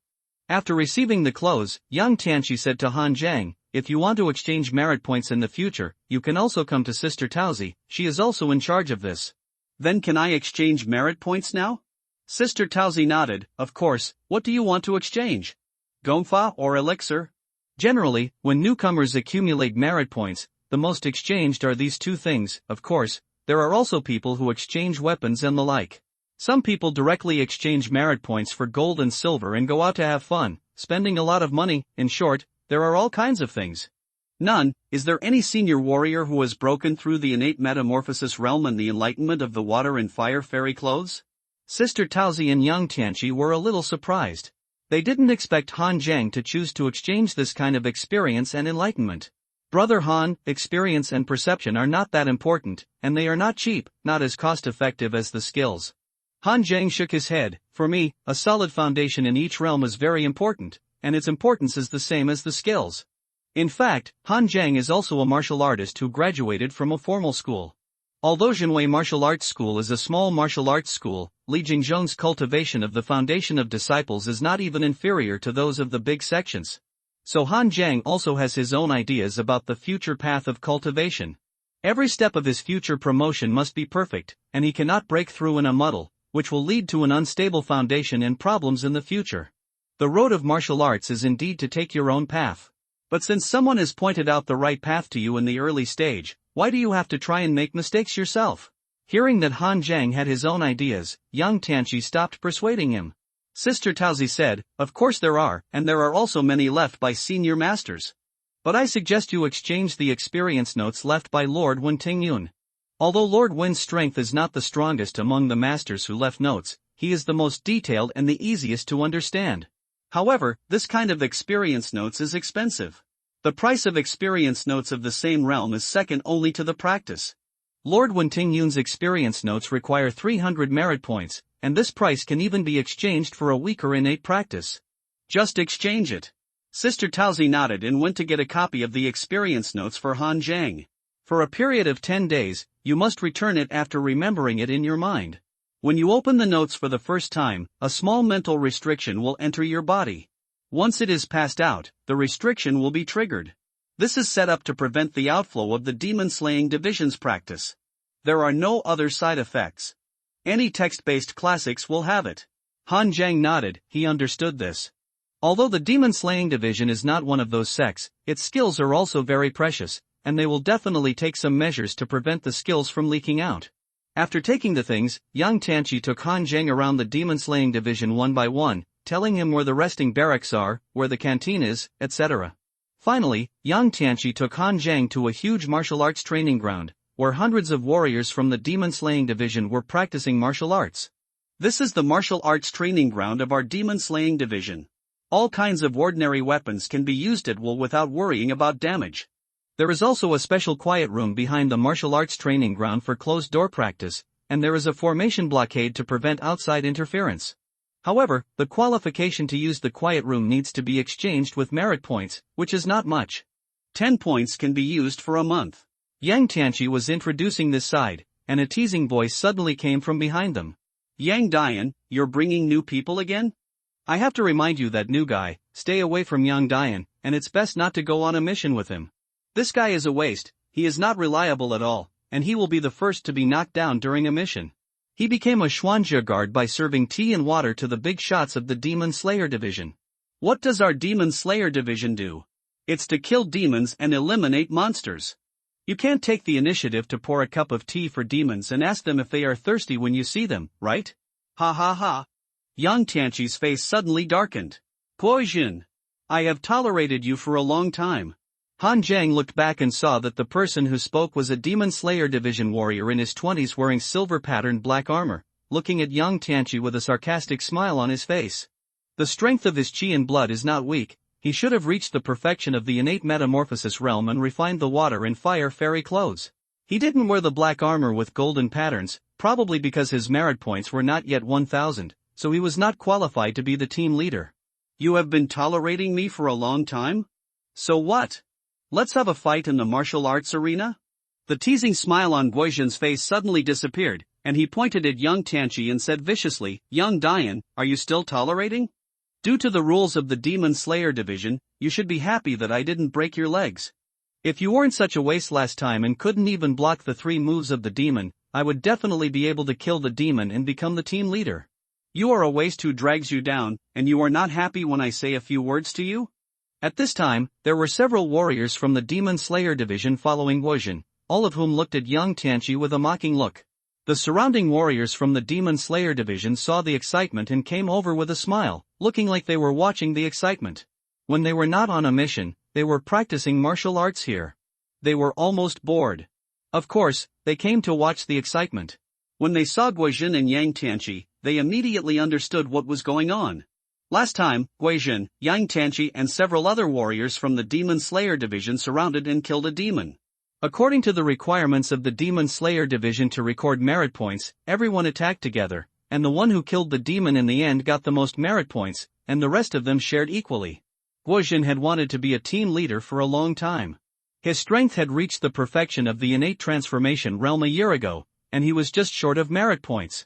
After receiving the clothes, Yang Tianqi said to Han Jiang, if you want to exchange merit points in the future, you can also come to Sister Taozi, she is also in charge of this. Then can I exchange merit points now? Sister Taozi nodded, of course. What do you want to exchange? Gongfa or elixir? Generally, when newcomers accumulate merit points, the most exchanged are these two things. Of course, there are also people who exchange weapons and the like. Some people directly exchange merit points for gold and silver and go out to have fun, spending a lot of money. In short, there are all kinds of things. None. Is there any senior warrior who has broken through the innate metamorphosis realm and the enlightenment of the water and fire fairy clothes? Sister Taozi and Yang Tianqi were a little surprised. They didn't expect Han Jiang to choose to exchange this kind of experience and enlightenment. Brother Han, experience and perception are not that important, and they are not cheap, not as cost-effective as the skills. Han Jiang shook his head. For me, a solid foundation in each realm is very important, and its importance is the same as the skills. In fact, Han Jiang is also a martial artist who graduated from a formal school. Although Jinwei Martial Arts School is a small martial arts school, Li Jingzhong's cultivation of the foundation of disciples is not even inferior to those of the big sections. So Han Jiang also has his own ideas about the future path of cultivation. Every step of his future promotion must be perfect, and he cannot break through in a muddle, which will lead to an unstable foundation and problems in the future. The road of martial arts is indeed to take your own path. But since someone has pointed out the right path to you in the early stage, why do you have to try and make mistakes yourself? Hearing that Han Jiang had his own ideas, Yang Tianqi stopped persuading him. Sister Taozi said, of course there are, and there are also many left by senior masters. But I suggest you exchange the experience notes left by Lord Wen Tingyun. Although Lord Wen's strength is not the strongest among the masters who left notes, he is the most detailed and the easiest to understand. However, this kind of experience notes is expensive. The price of experience notes of the same realm is second only to the practice. Lord Wen Tingyun's experience notes require 300 merit points, and this price can even be exchanged for a weaker innate practice. Just exchange it. Sister Taozi nodded and went to get a copy of the experience notes for Han Jiang. For a period of 10 days, you must return it after remembering it in your mind. When you open the notes for the first time, a small mental restriction will enter your body. Once it is passed out, the restriction will be triggered. This is set up to prevent the outflow of the demon-slaying division's practice. There are no other side effects. Any text-based classics will have it. Han Jiang nodded, he understood this. Although the demon-slaying division is not one of those sects, its skills are also very precious, and they will definitely take some measures to prevent the skills from leaking out. After taking the things, Yang Tianqi took Han Jiang around the demon-slaying division one by one, telling him where the resting barracks are, where the canteen is, etc. Finally, Yang Tianqi took Han Jiang to a huge martial arts training ground, where hundreds of warriors from the demon-slaying division were practicing martial arts. This is the martial arts training ground of our demon-slaying division. All kinds of ordinary weapons can be used at will without worrying about damage. There is also a special quiet room behind the martial arts training ground for closed-door practice, and there is a formation blockade to prevent outside interference. However, the qualification to use the quiet room needs to be exchanged with merit points, which is not much. 10 points can be used for a month. Yang Tianqi was introducing this side, and a teasing voice suddenly came from behind them. Yang Dian, you're bringing new people again? I have to remind you that new guy, stay away from Yang Dian, and it's best not to go on a mission with him. This guy is a waste, he is not reliable at all, and he will be the first to be knocked down during a mission. He became a Xuanjie guard by serving tea and water to the big shots of the Demon Slayer division. What does our Demon Slayer division do? It's to kill demons and eliminate monsters. You can't take the initiative to pour a cup of tea for demons and ask them if they are thirsty when you see them, right? Ha ha ha. Yang Tianqi's face suddenly darkened. Guo Jin, I have tolerated you for a long time. Han Zhang looked back and saw that the person who spoke was a Demon Slayer division warrior in his 20s wearing silver-patterned black armor, looking at Yang Tianqi with a sarcastic smile on his face. The strength of his qi and blood is not weak. He should have reached the perfection of the innate metamorphosis realm and refined the water and fire fairy clothes. He didn't wear the black armor with golden patterns, probably because his merit points were not yet 1,000, so he was not qualified to be the team leader. You have been tolerating me for a long time? So what? Let's have a fight in the martial arts arena? The teasing smile on Guizhen's face suddenly disappeared, and he pointed at Yang Tianqi and said viciously, Yang Dian, are you still tolerating? Due to the rules of the Demon Slayer division, you should be happy that I didn't break your legs. If you weren't such a waste last time and couldn't even block the 3 moves of the demon, I would definitely be able to kill the demon and become the team leader. You are a waste who drags you down, and you are not happy when I say a few words to you? At this time, there were several warriors from the Demon Slayer division following Guizhen, all of whom looked at Yang Tianqi with a mocking look. The surrounding warriors from the Demon Slayer division saw the excitement and came over with a smile, looking like they were watching the excitement. When they were not on a mission, they were practicing martial arts here. They were almost bored. Of course, they came to watch the excitement. When they saw Guizhen and Yang Tianqi, they immediately understood what was going on. Last time, Guizhen, Yang Tianqi and several other warriors from the Demon Slayer division surrounded and killed a demon. According to the requirements of the Demon Slayer division to record merit points, everyone attacked together, and the one who killed the demon in the end got the most merit points, and the rest of them shared equally. Guizhen had wanted to be a team leader for a long time. His strength had reached the perfection of the innate transformation realm a year ago, and he was just short of merit points.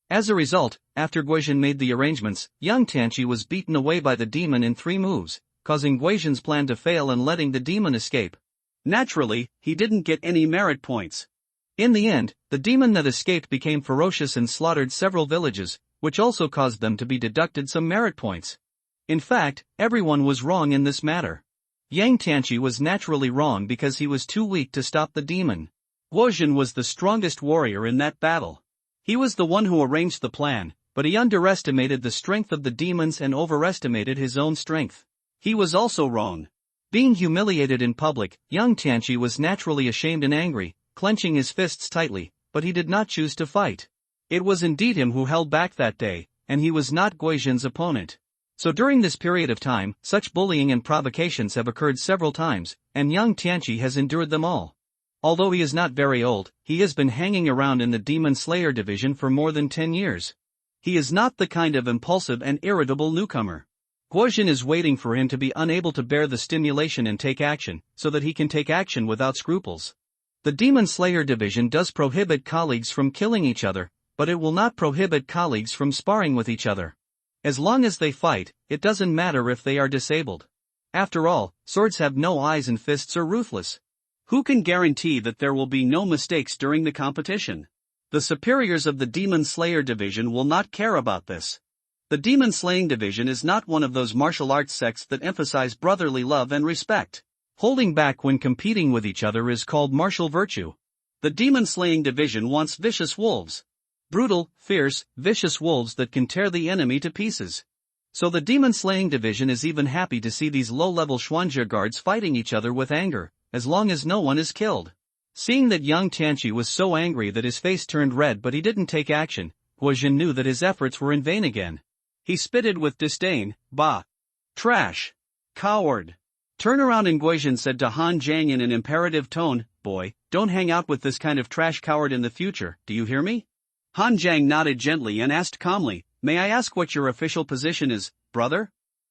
As a result, after Guizhen made the arrangements, Yang Tianqi was beaten away by the demon in 3 moves, causing Guizhen's plan to fail and letting the demon escape. Naturally, he didn't get any merit points. In the end, the demon that escaped became ferocious and slaughtered several villages, which also caused them to be deducted some merit points. In fact, everyone was wrong in this matter. Yang Tianqi was naturally wrong because he was too weak to stop the demon. Guizhen was the strongest warrior in that battle. He was the one who arranged the plan, but he underestimated the strength of the demons and overestimated his own strength. He was also wrong. Being humiliated in public, Yang Tianqi was naturally ashamed and angry, clenching his fists tightly, but he did not choose to fight. It was indeed him who held back that day, and he was not Guizhen's opponent. So during this period of time, such bullying and provocations have occurred several times, and Yang Tianqi has endured them all. Although he is not very old, he has been hanging around in the Demon Slayer division for more than 10 years. He is not the kind of impulsive and irritable newcomer. Guizhen is waiting for him to be unable to bear the stimulation and take action, so that he can take action without scruples. The Demon Slayer division does prohibit colleagues from killing each other, but it will not prohibit colleagues from sparring with each other. As long as they fight, it doesn't matter if they are disabled. After all, swords have no eyes and fists are ruthless. Who can guarantee that there will be no mistakes during the competition? The superiors of the Demon Slayer division will not care about this. The Demon Slaying division is not one of those martial arts sects that emphasize brotherly love and respect. Holding back when competing with each other is called martial virtue. The Demon Slaying division wants vicious wolves. Brutal, fierce, vicious wolves that can tear the enemy to pieces. So the Demon Slaying division is even happy to see these low-level Xuanjie guards fighting each other with anger, as long as no one is killed. Seeing that young Tianqi was so angry that his face turned red but he didn't take action, Guozhen knew that his efforts were in vain again. He spitted with disdain, "Bah! Trash! Coward!" "Turn around," and Guozhen said to Han Zhang in an imperative tone, "Boy, don't hang out with this kind of trash coward in the future, do you hear me?" Han Zhang nodded gently and asked calmly, "May I ask what your official position is, brother?"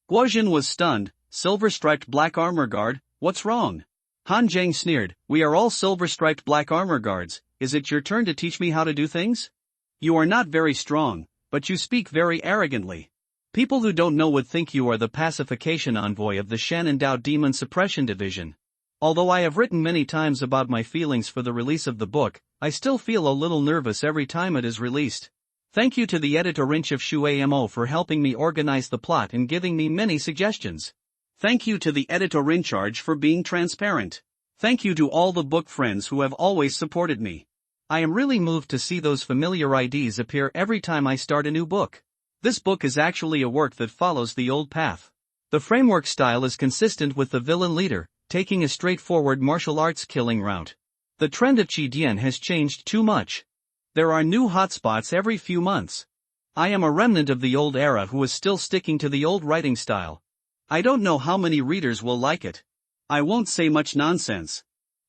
Guozhen was stunned. "Silver-striped black armor guard, what's wrong?" Han Zhang sneered, "We are all silver-striped black armor guards, is it your turn to teach me how to do things? You are not very strong, but you speak very arrogantly. People who don't know would think you are the pacification envoy of the Shen Endowed Demon Suppression Division. Although I have written many times about my feelings for the release of the book, I still feel a little nervous every time it is released. Thank you to the editor-in-chief of Shui Mo for helping me organize the plot and giving me many suggestions. Thank you to the editor-in-charge for being transparent. Thank you to all the book friends who have always supported me. I am really moved to see those familiar IDs appear every time I start a new book. This book is actually a work that follows the old path. The framework style is consistent with the villain leader, taking a straightforward martial arts killing route. The trend of Qi Dian has changed too much. There are new hotspots every few months. I am a remnant of the old era who is still sticking to the old writing style. I don't know how many readers will like it. I won't say much nonsense.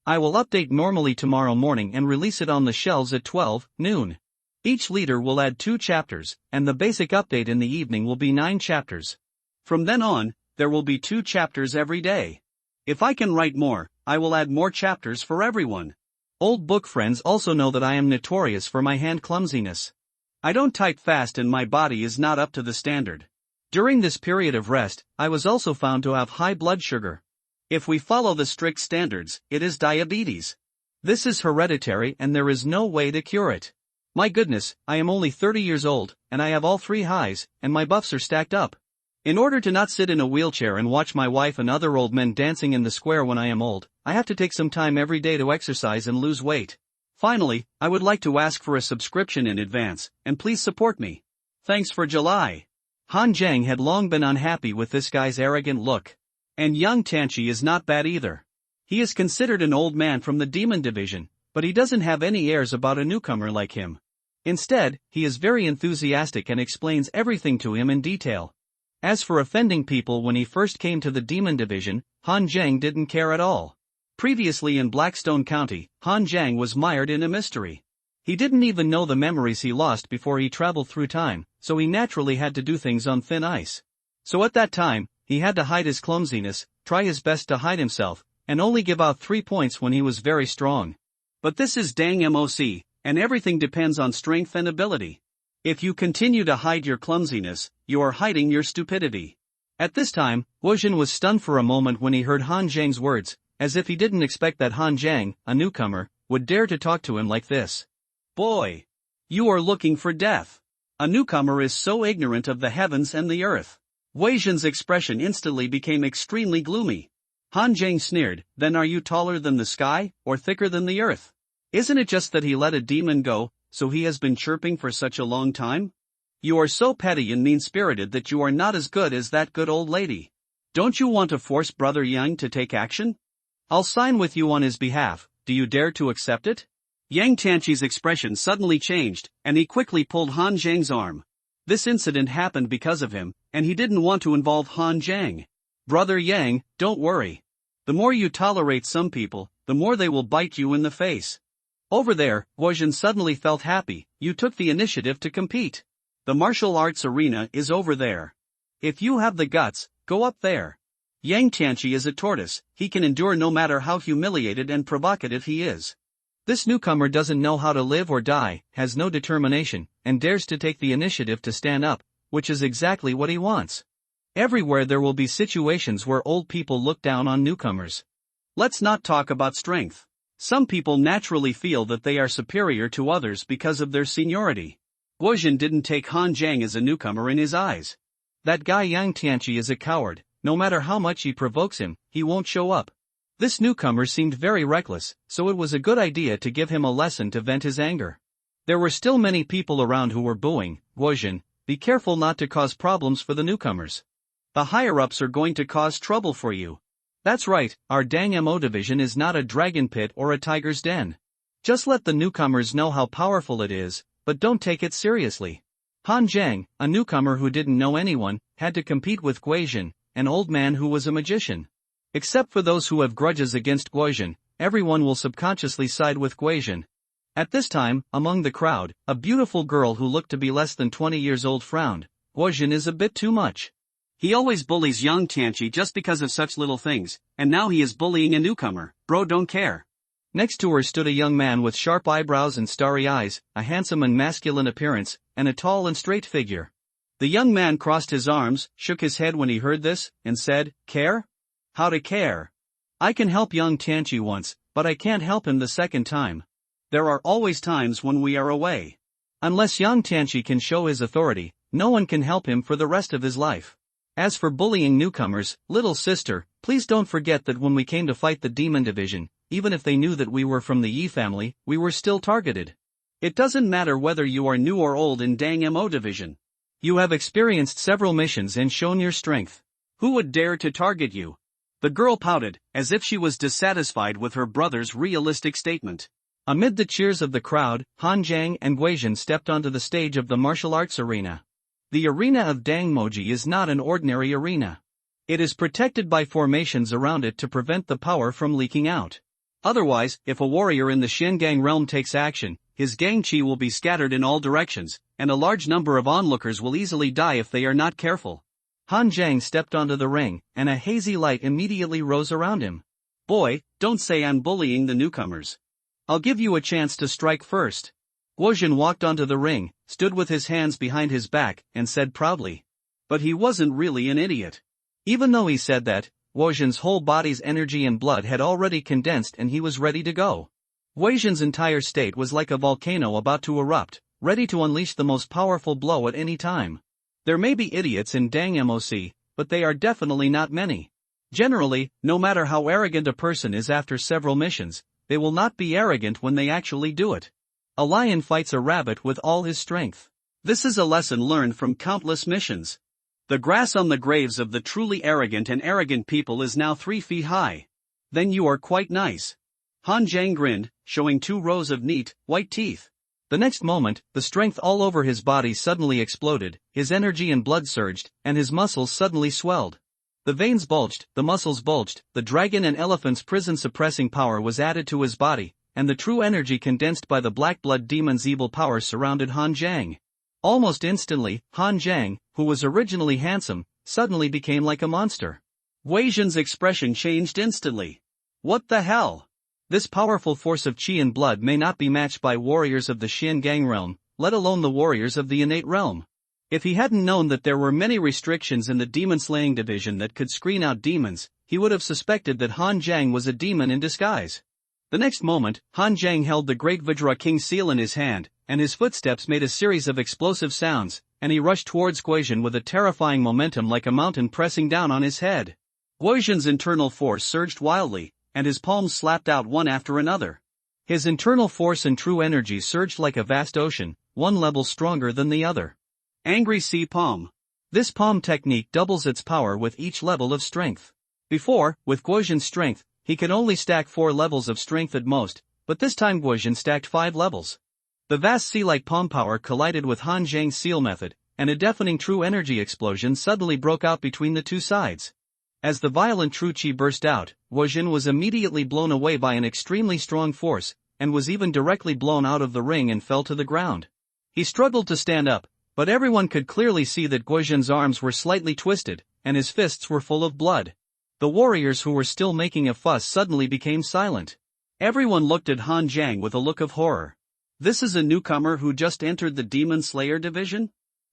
I will update normally tomorrow morning and release it on the shelves at 12 noon. Each leader will add 2 chapters, and the basic update in the evening will be 9 chapters. From then on, there will be 2 chapters every day. If I can write more, I will add more chapters for everyone. Old book friends also know that I am notorious for my hand clumsiness. I don't type fast and my body is not up to the standard. During this period of rest, I was also found to have high blood sugar. If we follow the strict standards, it is diabetes. This is hereditary and there is no way to cure it. My goodness, I am only 30 years old, and I have all 3 highs, and my buffs are stacked up. In order to not sit in a wheelchair and watch my wife and other old men dancing in the square when I am old, I have to take some time every day to exercise and lose weight. Finally, I would like to ask for a subscription in advance, and please support me. Thanks for July. Han Zhang had long been unhappy with this guy's arrogant look. And young Tianqi is not bad either. He is considered an old man from the demon division, but he doesn't have any airs about a newcomer like him. Instead, he is very enthusiastic and explains everything to him in detail. As for offending people when he first came to the demon division, Han Zhang didn't care at all. Previously in Blackstone County, Han Zhang was mired in a mystery. He didn't even know the memories he lost before he traveled through time, so he naturally had to do things on thin ice. So at that time, he had to hide his clumsiness, try his best to hide himself, and only give out 3 points when he was very strong. But this is Dang MOC, and everything depends on strength and ability. If you continue to hide your clumsiness, you are hiding your stupidity. At this time, Guozhen was stunned for a moment when he heard Han Zhang's words, as if he didn't expect that Han Zhang, a newcomer, would dare to talk to him like this. Boy! You are looking for death. A newcomer is so ignorant of the heavens and the earth. Guozhen's expression instantly became extremely gloomy. Han Zhang sneered, "Then are you taller than the sky, or thicker than the earth? Isn't it just that he let a demon go, so he has been chirping for such a long time? You are so petty and mean-spirited that you are not as good as that good old lady. Don't you want to force Brother Yang to take action? I'll sign with you on his behalf, do you dare to accept it?" Yang Tianqi's expression suddenly changed, and he quickly pulled Han Zhang's arm. This incident happened because of him, and he didn't want to involve Han Zhang. "Brother Yang, don't worry. The more you tolerate some people, the more they will bite you in the face." Over there, Guozhen suddenly felt happy. "You took the initiative to compete. The martial arts arena is over there. If you have the guts, go up there." Yang Tianqi is a tortoise, he can endure no matter how humiliated and provocative he is. This newcomer doesn't know how to live or die, has no determination, and dares to take the initiative to stand up, which is exactly what he wants. Everywhere there will be situations where old people look down on newcomers. Let's not talk about strength. Some people naturally feel that they are superior to others because of their seniority. Guozhen didn't take Han Zhang as a newcomer in his eyes. That guy Yang Tianqi is a coward, no matter how much he provokes him, he won't show up. This newcomer seemed very reckless, so it was a good idea to give him a lesson to vent his anger. There were still many people around who were booing, "Guozhen, be careful not to cause problems for the newcomers. The higher-ups are going to cause trouble for you. That's right, our dang MO division is not a dragon pit or a tiger's den. Just let the newcomers know how powerful it is, but don't take it seriously. Han Jiang, a newcomer who didn't know anyone, had to compete with Guizhen, an old man who was a magician. Except for those who have grudges against Guizhen, everyone will subconsciously side with Guizhen. At this time, among the crowd, a beautiful girl who looked to be less than 20 years old frowned. Guizhen is a bit too much. He always bullies young Tianqi just because of such little things, and now he is bullying a newcomer. Bro, don't care. Next to her stood a young man with sharp eyebrows and starry eyes, a handsome and masculine appearance, and a tall and straight figure. The young man crossed his arms, shook his head when he heard this, and said, "Care? How to care? I can help young Tianqi once, but I can't help him the second time. There are always times when we are away. Unless young Tianqi can show his authority, no one can help him for the rest of his life. As for bullying newcomers, little sister, please don't forget that when we came to fight the demon division, even if they knew that we were from the Yi family, we were still targeted. It doesn't matter whether you are new or old in Dang Mo division. You have experienced several missions and shown your strength. Who would dare to target you?" The girl pouted, as if she was dissatisfied with her brother's realistic statement. Amid the cheers of the crowd, Han Jiang and Guizhen stepped onto the stage of the martial arts arena. The arena of Dangmoji is not an ordinary arena. It is protected by formations around it to prevent the power from leaking out. Otherwise, if a warrior in the Shengang realm takes action, his gang chi will be scattered in all directions, and a large number of onlookers will easily die if they are not careful. Han Jiang stepped onto the ring, and a hazy light immediately rose around him. "Boy, don't say I'm bullying the newcomers. I'll give you a chance to strike first." Guozhen walked onto the ring, stood with his hands behind his back, and said proudly. But he wasn't really an idiot. Even though he said that, Guozhen's whole body's energy and blood had already condensed and he was ready to go. Guozhen's entire state was like a volcano about to erupt, ready to unleash the most powerful blow at any time. There may be idiots in Dang Moc, but they are definitely not many. Generally, no matter how arrogant a person is after several missions, they will not be arrogant when they actually do it. A lion fights a rabbit with all his strength. This is a lesson learned from countless missions. The grass on the graves of the truly arrogant and arrogant people is now 3 feet high. Then you are quite nice. Han Jiang grinned, showing 2 rows of neat, white teeth. The next moment, the strength all over his body suddenly exploded, his energy and blood surged, and his muscles suddenly swelled. The veins bulged, the muscles bulged, the dragon and elephant's prison-suppressing power was added to his body, and the true energy condensed by the black blood demon's evil power surrounded Han Jiang. Almost instantly, Han Jiang, who was originally handsome, suddenly became like a monster. Guizhen's expression changed instantly. What the hell? This powerful force of qi and blood may not be matched by warriors of the Shengang realm, let alone the warriors of the innate realm. If he hadn't known that there were many restrictions in the demon-slaying division that could screen out demons, he would have suspected that Han Jiang was a demon in disguise. The next moment, Han Jiang held the Great Vajra King seal in his hand, and his footsteps made a series of explosive sounds, and he rushed towards Guizhen with a terrifying momentum like a mountain pressing down on his head. Guizhen's internal force surged wildly, and his palms slapped out one after another. His internal force and true energy surged like a vast ocean, one level stronger than the other. Angry Sea Palm. This palm technique doubles its power with each level of strength. Before, with Guizhen's strength, he could only stack 4 levels of strength at most, but this time Guizhen stacked 5 levels. The vast sea-like palm power collided with Han Jiang's seal method, and a deafening true energy explosion suddenly broke out between the two sides. As the violent true qi burst out, Guizhen was immediately blown away by an extremely strong force, and was even directly blown out of the ring and fell to the ground. He struggled to stand up, but everyone could clearly see that Guizhen's arms were slightly twisted, and his fists were full of blood. The warriors who were still making a fuss suddenly became silent. Everyone looked at Han Jiang with a look of horror. This is a newcomer who just entered the Demon Slayer division?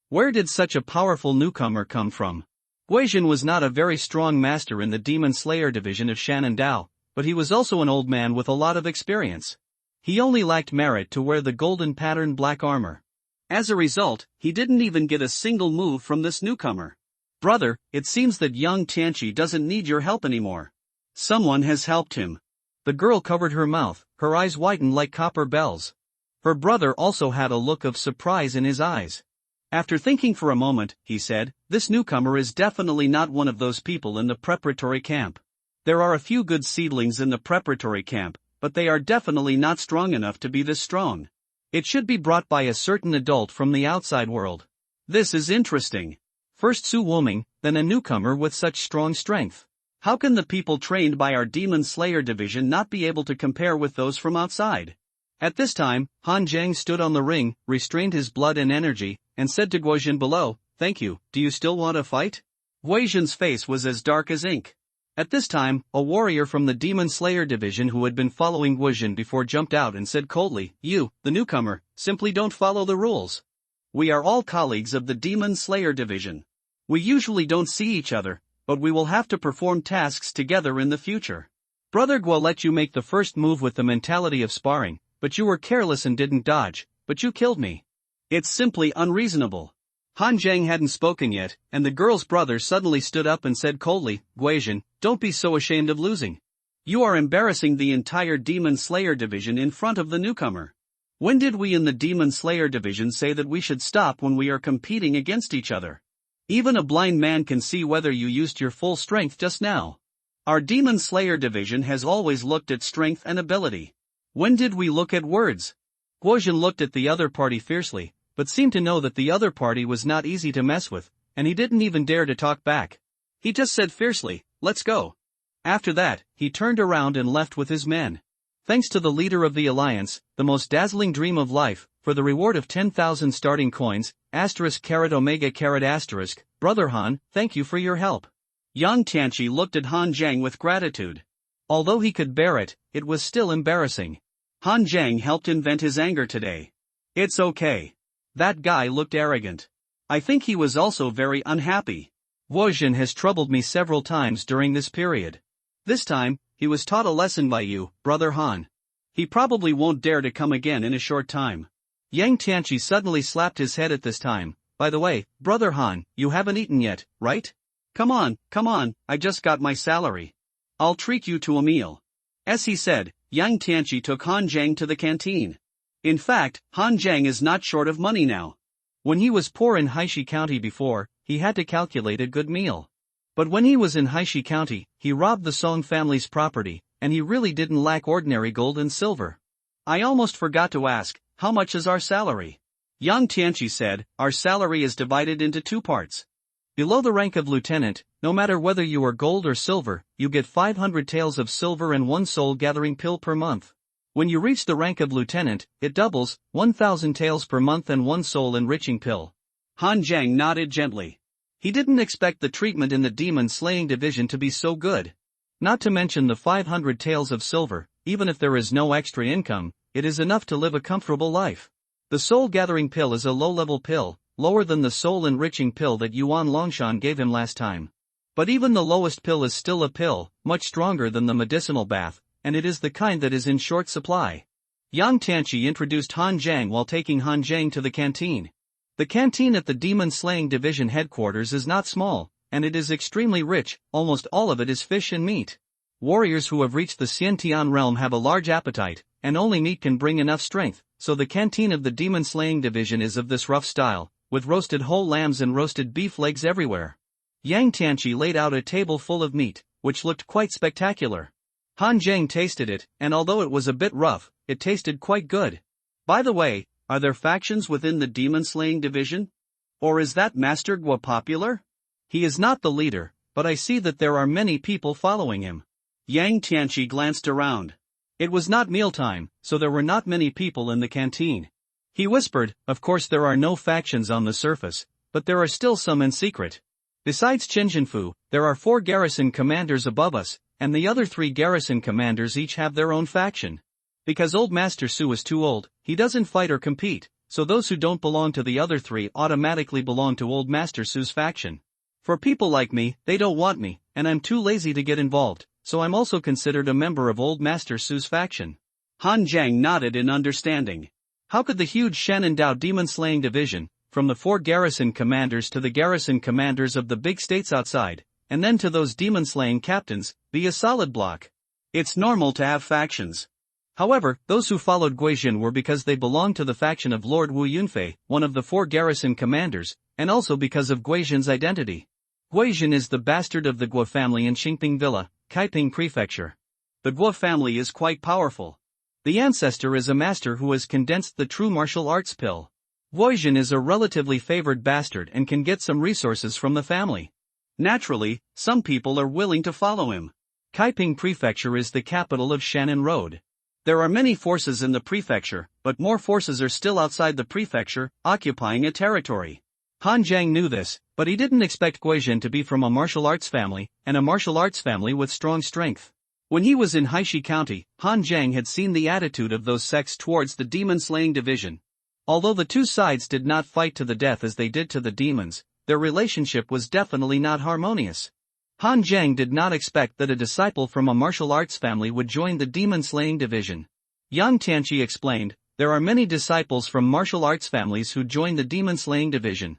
Where did such a powerful newcomer come from? Guizhen was not a very strong master in the Demon Slayer division of Shanandao, but he was also an old man with a lot of experience. He only lacked merit to wear the golden patterned black armor. As a result, he didn't even get a single move from this newcomer. Brother, it seems that young Tianqi doesn't need your help anymore. Someone has helped him. The girl covered her mouth, her eyes whitened like copper bells. Her brother also had a look of surprise in his eyes. After thinking for a moment, he said, "This newcomer is definitely not one of those people in the preparatory camp. There are a few good seedlings in the preparatory camp, but they are definitely not strong enough to be this strong. It should be brought by a certain adult from the outside world. This is interesting. First Su Woming, then a newcomer with such strong strength. How can the people trained by our Demon Slayer division not be able to compare with those from outside? At this time, Han Zhang stood on the ring, restrained his blood and energy, and said to Guozhen below, "Thank you, do you still want to fight?" Guozhen's face was as dark as ink. At this time, a warrior from the Demon Slayer division who had been following Guozhen before jumped out and said coldly, "You, the newcomer, simply don't follow the rules. We are all colleagues of the Demon Slayer division. We usually don't see each other, but we will have to perform tasks together in the future. Brother Guo let you make the first move with the mentality of sparring, but you were careless and didn't dodge, but you killed me. It's simply unreasonable." Han Zhang hadn't spoken yet, and the girl's brother suddenly stood up and said coldly, "Guozhen, don't be so ashamed of losing. You are embarrassing the entire Demon Slayer division in front of the newcomer. When did we in the Demon Slayer division say that we should stop when we are competing against each other? Even a blind man can see whether you used your full strength just now. Our Demon Slayer division has always looked at strength and ability. When did we look at words?" Guozhen looked at the other party fiercely, but seemed to know that the other party was not easy to mess with, and he didn't even dare to talk back. He just said fiercely, "Let's go." After that, he turned around and left with his men. Thanks to the leader of the alliance, the most dazzling dream of life, for the reward of 10,000 starting coins, *omega****, Brother Han, thank you for your help. Yang Tianqi looked at Han Zhang with gratitude. Although he could bear it, it was still embarrassing. Han Zhang helped invent his anger today. It's okay. That guy looked arrogant. I think he was also very unhappy. Guozhen has troubled me several times during this period. This time, he was taught a lesson by you, Brother Han. He probably won't dare to come again in a short time. Yang Tianqi suddenly slapped his head at this time. By the way, Brother Han, you haven't eaten yet, right? Come on, I just got my salary. I'll treat you to a meal. As he said, Yang Tianqi took Han Zhang to the canteen. In fact, Han Zhang is not short of money now. When he was poor in Haishi County before, he had to calculate a good meal. But when he was in Haishi County, he robbed the Song family's property, and he really didn't lack ordinary gold and silver. I almost forgot to ask, how much is our salary? Yang Tianqi said, our salary is divided into two parts. Below the rank of lieutenant, no matter whether you are gold or silver, you get 500 taels of silver and 1 soul-gathering pill per month. When you reach the rank of lieutenant, it doubles, 1,000 taels per month and 1 soul-enriching pill. Han Zhang nodded gently. He didn't expect the treatment in the demon-slaying division to be so good. Not to mention the 500 taels of silver, even if there is no extra income, it is enough to live a comfortable life. The soul-gathering pill is a low-level pill, lower than the soul-enriching pill that Yuan Longshan gave him last time. But even the lowest pill is still a pill, much stronger than the medicinal bath, and it is the kind that is in short supply. Yang Tianqi introduced Han Zhang while taking Han Zhang to the canteen. The canteen at the demon-slaying division headquarters is not small, and it is extremely rich, almost all of it is fish and meat. Warriors who have reached the Xiantian realm have a large appetite, and only meat can bring enough strength, so the canteen of the demon-slaying division is of this rough style, with roasted whole lambs and roasted beef legs everywhere. Yang Tianqi laid out a table full of meat, which looked quite spectacular. Han Zhang tasted it, and although it was a bit rough, it tasted quite good. By the way, are there factions within the demon-slaying division? Or is that Master Guo popular? He is not the leader, but I see that there are many people following him. Yang Tianqi glanced around. It was not mealtime, so there were not many people in the canteen. He whispered, of course there are no factions on the surface, but there are still some in secret. Besides Qinzhenfu, there are 4 garrison commanders above us, and the other 3 garrison commanders each have their own faction. Because Old Master Su is too old, he doesn't fight or compete, so those who don't belong to the other 3 automatically belong to Old Master Su's faction. For people like me, they don't want me, and I'm too lazy to get involved, so I'm also considered a member of Old Master Su's faction. Han Zhang nodded in understanding. How could the huge Shenandoah demon-slaying division, from the 4 garrison commanders to the garrison commanders of the big states outside, and then to those demon-slaying captains, be a solid block? It's normal to have factions. However, those who followed Guozhen were because they belonged to the faction of Lord Wu Yunfei, one of the 4 garrison commanders, and also because of Guozhen's identity. Guozhen is the bastard of the Guo family in Xingping Villa, Kaiping Prefecture. The Guo family is quite powerful. The ancestor is a master who has condensed the true martial arts pill. Guoyuan is a relatively favored bastard and can get some resources from the family. Naturally, some people are willing to follow him. Kaiping Prefecture is the capital of Shannon Road. There are many forces in the prefecture, but more forces are still outside the prefecture, occupying a territory. Han Jiang knew this, but he didn't expect Guoyuan to be from a martial arts family, and a martial arts family with strong strength. When he was in Haishi County, Han Jiang had seen the attitude of those sects towards the demon-slaying division. Although the two sides did not fight to the death as they did to the demons, their relationship was definitely not harmonious. Han Jiang did not expect that a disciple from a martial arts family would join the demon-slaying division. Yang Tianqi explained, there are many disciples from martial arts families who join the demon-slaying division.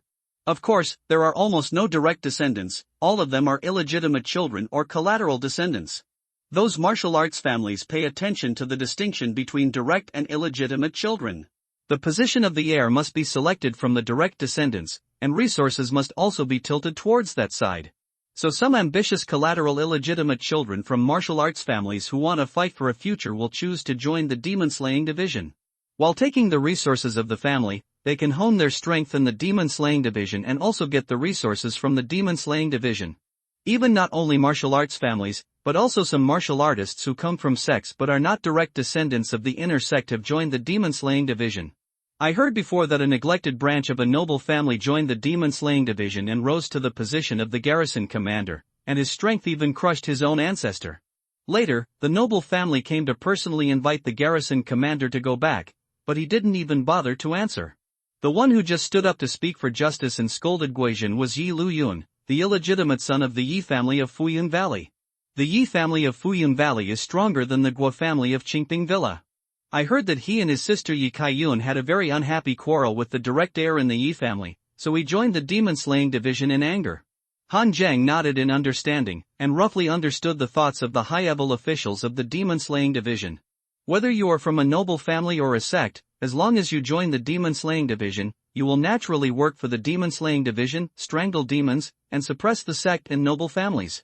Of course, there are almost no direct descendants, all of them are illegitimate children or collateral descendants. Those martial arts families pay attention to the distinction between direct and illegitimate children. The position of the heir must be selected from the direct descendants, and resources must also be tilted towards that side. So some ambitious collateral illegitimate children from martial arts families who want to fight for a future will choose to join the demon-slaying division. While taking the resources of the family, they can hone their strength in the demon-slaying division and also get the resources from the demon-slaying division. Even not only martial arts families, but also some martial artists who come from sects but are not direct descendants of the inner sect have joined the demon-slaying division. I heard before that a neglected branch of a noble family joined the demon-slaying division and rose to the position of the garrison commander, and his strength even crushed his own ancestor. Later, the noble family came to personally invite the garrison commander to go back, but he didn't even bother to answer. The one who just stood up to speak for justice and scolded Guoyuan was Yi Luyun, the illegitimate son of the Yi family of Fuyun Valley. The Yi family of Fuyun Valley is stronger than the Guo family of Qingping Villa. I heard that he and his sister Yi Kaiyun had a very unhappy quarrel with the direct heir in the Yi family, so he joined the demon-slaying division in anger. Han Jiang nodded in understanding, and roughly understood the thoughts of the high-level officials of the demon-slaying division. Whether you are from a noble family or a sect, as long as you join the demon-slaying division, you will naturally work for the demon-slaying division, strangle demons, and suppress the sect and noble families.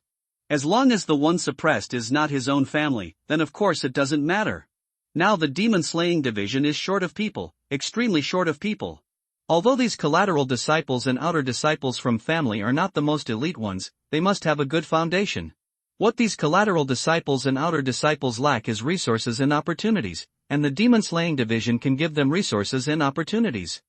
As long as the one suppressed is not his own family, then of course it doesn't matter. Now the demon-slaying division is short of people, extremely short of people. Although these collateral disciples and outer disciples from family are not the most elite ones, they must have a good foundation. What these collateral disciples and outer disciples lack is resources and opportunities, and the demon-slaying division can give them resources and opportunities.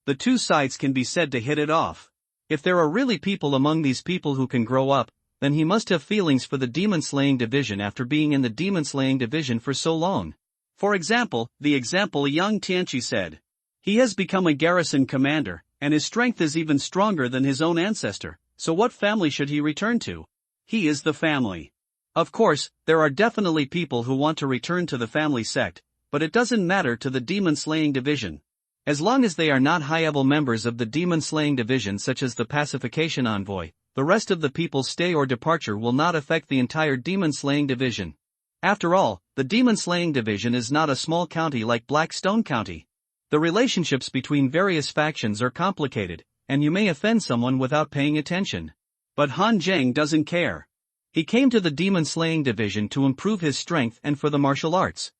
The two sides can be said to hit it off. If there are really people among these people who can grow up, then he must have feelings for the demon-slaying division after being in the demon-slaying division for so long. For example, the example Yang Tianqi said. He has become a garrison commander, and his strength is even stronger than his own ancestor, so what family should he return to? He is the family. Of course, there are definitely people who want to return to the family sect, but it doesn't matter to the demon-slaying division. As long as they are not high-level members of the demon-slaying division such as the pacification envoy, the rest of the people's stay or departure will not affect the entire demon-slaying division. After all, the demon-slaying division is not a small county like Blackstone County. The relationships between various factions are complicated, and you may offend someone without paying attention. But Han Jiang doesn't care. He came to the demon-slaying division to improve his strength and for the martial arts.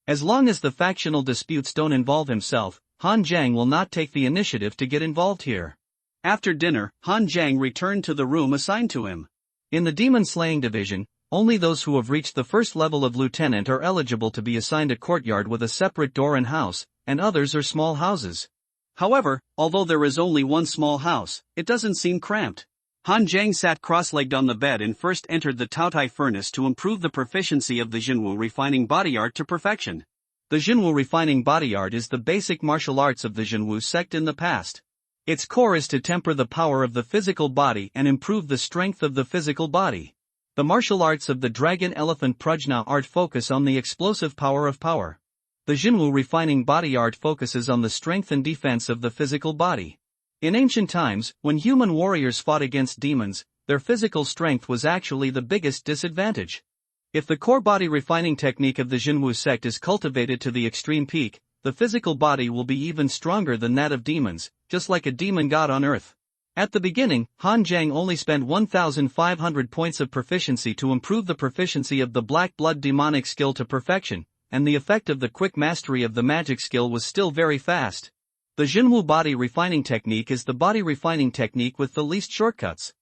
As long as the factional disputes don't involve himself, Han Jiang will not take the initiative to get involved here. After dinner, Han Jiang returned to the room assigned to him. In the demon-slaying division, only those who have reached the first level of lieutenant are eligible to be assigned a courtyard with a separate door and house, and others are small houses. However, although there is only one small house, it doesn't seem cramped. Han Jiang sat cross-legged on the bed and first entered the Taotai furnace to improve the proficiency of the Jinwu refining body art to perfection. The Jinwu refining body art is the basic martial arts of the Jinwu sect in the past. Its core is to temper the power of the physical body and improve the strength of the physical body. The martial arts of the Dragon Elephant Prajna art focus on the explosive power of power. The Jinwu refining body art focuses on the strength and defense of the physical body. In ancient times, when human warriors fought against demons, their physical strength was actually the biggest disadvantage. If the core body refining technique of the Jinwu sect is cultivated to the extreme peak, the physical body will be even stronger than that of demons, just like a demon god on earth. At the beginning, Han Zhang only spent 1,500 points of proficiency to improve the proficiency of the Black Blood demonic skill to perfection, and the effect of the quick mastery of the magic skill was still very fast. The Jinwu body refining technique is the body refining technique with the least shortcuts.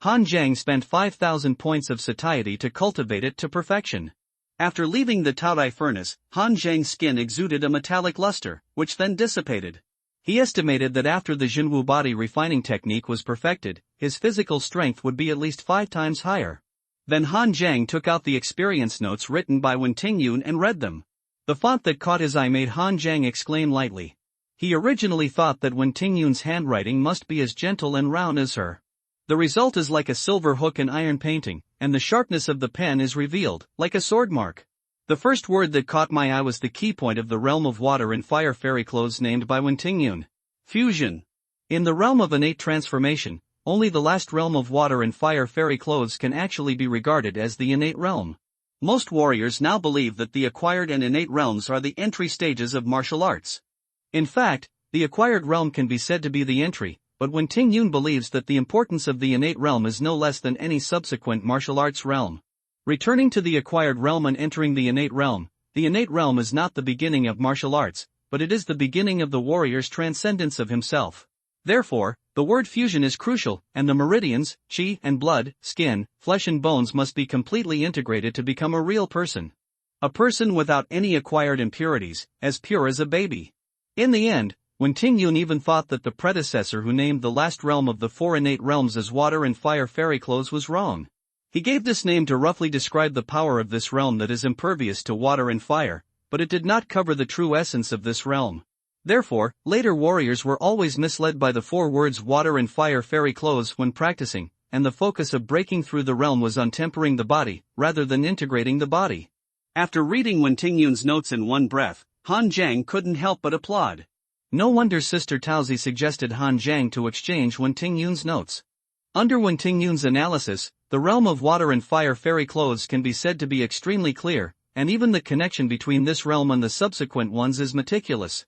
Han Zhang spent 5,000 points of satiety to cultivate it to perfection. After leaving the Taodai furnace, Han Zhang's skin exuded a metallic luster, which then dissipated. He estimated that after the Jinwu body refining technique was perfected, his physical strength would be at least 5 times higher. Then Han Zhang took out the experience notes written by Wen Tingyun and read them. The font that caught his eye made Han Zhang exclaim lightly. He originally thought that Wen Tingyun's handwriting must be as gentle and round as her. The result is like a silver hook in iron painting, and the sharpness of the pen is revealed, like a sword mark. The first word that caught my eye was the key point of the realm of water and fire fairy clothes named by Wen Tingyun. Fusion. In the realm of innate transformation, only the last realm of water and fire fairy clothes can actually be regarded as the innate realm. Most warriors now believe that the acquired and innate realms are the entry stages of martial arts. In fact, the acquired realm can be said to be the entry, but Wen Tingyun believes that the importance of the innate realm is no less than any subsequent martial arts realm. Returning to the acquired realm and entering the innate realm is not the beginning of martial arts, but it is the beginning of the warrior's transcendence of himself. Therefore, the word fusion is crucial, and the meridians, qi and blood, skin, flesh and bones must be completely integrated to become a real person. A person without any acquired impurities, as pure as a baby. In the end, Wen Tingyun even thought that the predecessor who named the last realm of the 4 innate realms as water and fire fairy clothes was wrong. He gave this name to roughly describe the power of this realm that is impervious to water and fire, but it did not cover the true essence of this realm. Therefore, later warriors were always misled by the 4 words water and fire fairy clothes when practicing, and the focus of breaking through the realm was on tempering the body, rather than integrating the body. After reading Wen Tingyun's notes in one breath, Han Zhang couldn't help but applaud. No wonder Sister Taozi suggested Han Zhang to exchange Wen Tingyun's notes. Under Wen Tingyun's analysis, the realm of water and fire fairy clothes can be said to be extremely clear, and even the connection between this realm and the subsequent ones is meticulous.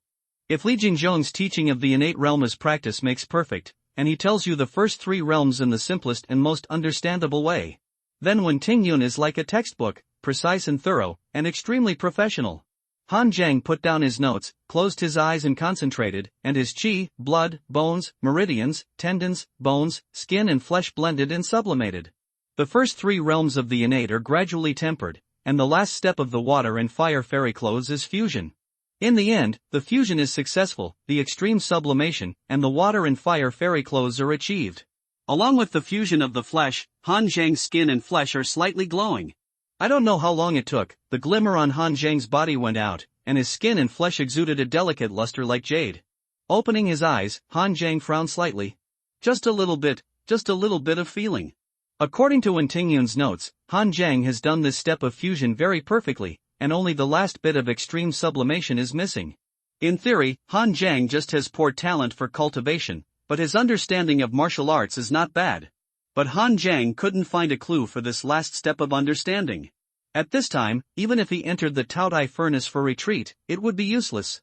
If Li Jingzhong's teaching of the innate realm as practice makes perfect, and he tells you the first 3 realms in the simplest and most understandable way, then Wen Tingyun is like a textbook, precise and thorough, and extremely professional. Han Zhang put down his notes, closed his eyes and concentrated, and his qi, blood, bones, meridians, tendons, bones, skin and flesh blended and sublimated. The first 3 realms of the innate are gradually tempered, and the last step of the water and fire fairy clothes is fusion. In the end, the fusion is successful, the extreme sublimation, and the water and fire fairy clothes are achieved. Along with the fusion of the flesh, Han Zhang's skin and flesh are slightly glowing. I don't know how long it took, the glimmer on Han Zhang's body went out, and his skin and flesh exuded a delicate luster like jade. Opening his eyes, Han Zhang frowned slightly. Just a little bit of feeling. According to Wen Tingyun's notes, Han Zhang has done this step of fusion very perfectly, and only the last bit of extreme sublimation is missing. In theory, Han Zhang just has poor talent for cultivation, but his understanding of martial arts is not bad. But Han Zhang couldn't find a clue for this last step of understanding. At this time, even if he entered the Taodai furnace for retreat, it would be useless.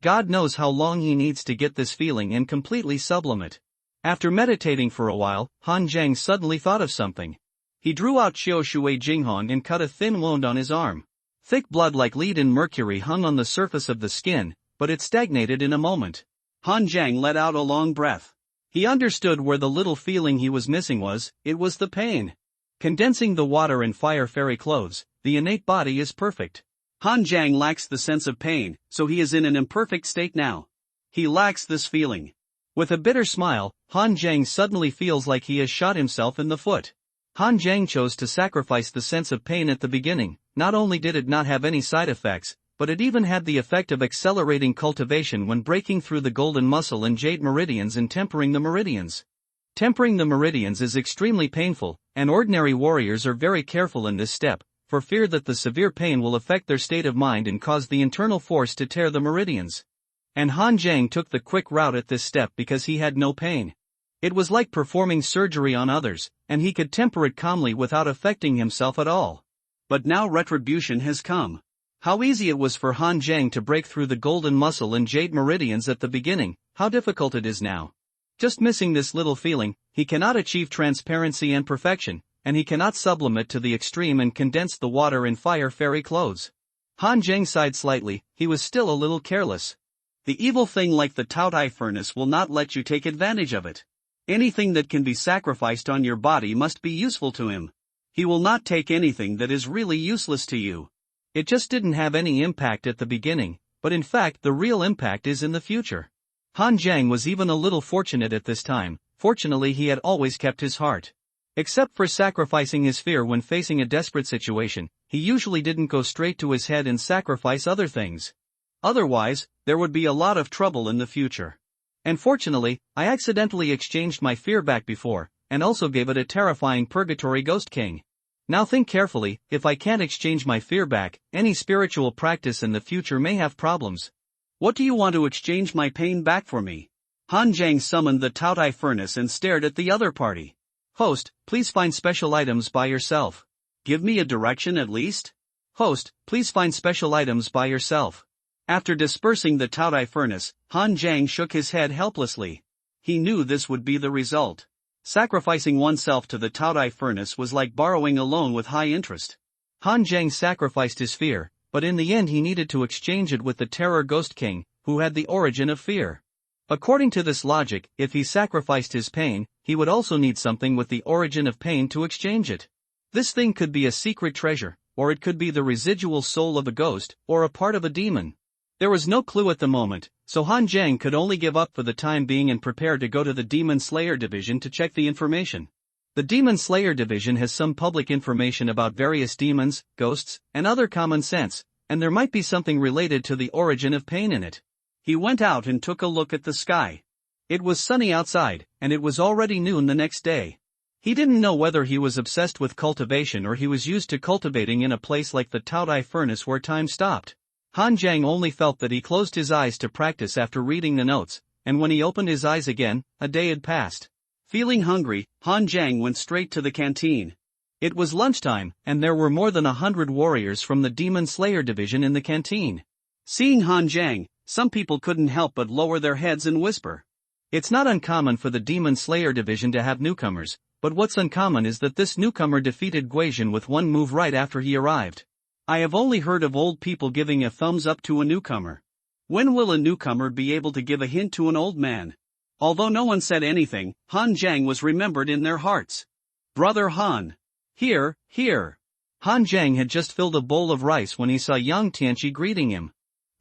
God knows how long he needs to get this feeling and completely sublimate. After meditating for a while, Han Zhang suddenly thought of something. He drew out Xiao Shui Jinghong and cut a thin wound on his arm. Thick blood like lead and mercury hung on the surface of the skin, but it stagnated in a moment. Han Zhang let out a long breath. He understood where the little feeling he was missing was, it was the pain. Condensing the water and fire fairy clothes, the innate body is perfect. Han Zhang lacks the sense of pain, so he is in an imperfect state now. He lacks this feeling. With a bitter smile, Han Zhang suddenly feels like he has shot himself in the foot. Han Zhang chose to sacrifice the sense of pain at the beginning. Not only did it not have any side effects, but it even had the effect of accelerating cultivation when breaking through the golden muscle and jade meridians and tempering the meridians. Tempering the meridians is extremely painful, and ordinary warriors are very careful in this step, for fear that the severe pain will affect their state of mind and cause the internal force to tear the meridians. And Han Zhang took the quick route at this step because he had no pain. It was like performing surgery on others, and he could temper it calmly without affecting himself at all. But now retribution has come. How easy it was for Han Zhang to break through the golden muscle and jade meridians at the beginning, how difficult it is now. Just missing this little feeling, he cannot achieve transparency and perfection, and he cannot sublimate to the extreme and condense the water in fire fairy clothes. Han Zheng sighed slightly, he was still a little careless. The evil thing like the Taotai furnace will not let you take advantage of it. Anything that can be sacrificed on your body must be useful to him. He will not take anything that is really useless to you. It just didn't have any impact at the beginning, but in fact the real impact is in the future. Han Zheng was even a little fortunate at this time. Fortunately he had always kept his heart. Except for sacrificing his fear when facing a desperate situation, he usually didn't go straight to his head and sacrifice other things. Otherwise, there would be a lot of trouble in the future. And fortunately, I accidentally exchanged my fear back before, and also gave it a terrifying purgatory ghost king. Now think carefully, if I can't exchange my fear back, any spiritual practice in the future may have problems. What do you want to exchange my pain back for me? Han Zheng summoned the Taotai furnace and stared at the other party. Host, please find special items by yourself. Give me a direction at least? Host, please find special items by yourself. After dispersing the Taotai furnace, Han Zheng shook his head helplessly. He knew this would be the result. Sacrificing oneself to the Taotai furnace was like borrowing a loan with high interest. Han Zheng sacrificed his fear, but in the end he needed to exchange it with the Terror Ghost King, who had the origin of fear. According to this logic, if he sacrificed his pain, he would also need something with the origin of pain to exchange it. This thing could be a secret treasure, or it could be the residual soul of a ghost, or a part of a demon. There was no clue at the moment, so Han Zheng could only give up for the time being and prepare to go to the Demon Slayer Division to check the information. The Demon Slayer Division has some public information about various demons, ghosts, and other common sense, and there might be something related to the origin of pain in it. He went out and took a look at the sky. It was sunny outside, and it was already noon the next day. He didn't know whether he was obsessed with cultivation or he was used to cultivating in a place like the Taotai furnace where time stopped. Han Zheng only felt that he closed his eyes to practice after reading the notes, and when he opened his eyes again, a day had passed. Feeling hungry, Han Zheng went straight to the canteen. It was lunchtime, and there were more than 100 warriors from the Demon Slayer Division in the canteen. Seeing Han Zheng, some people couldn't help but lower their heads and whisper. It's not uncommon for the Demon Slayer Division to have newcomers, but what's uncommon is that this newcomer defeated Guizhen with one move right after he arrived. I have only heard of old people giving a thumbs up to a newcomer. When will a newcomer be able to give a hint to an old man? Although no one said anything, Han Zheng was remembered in their hearts. Brother Han. Here, here. Han Zheng had just filled a bowl of rice when he saw Yang Tianqi greeting him.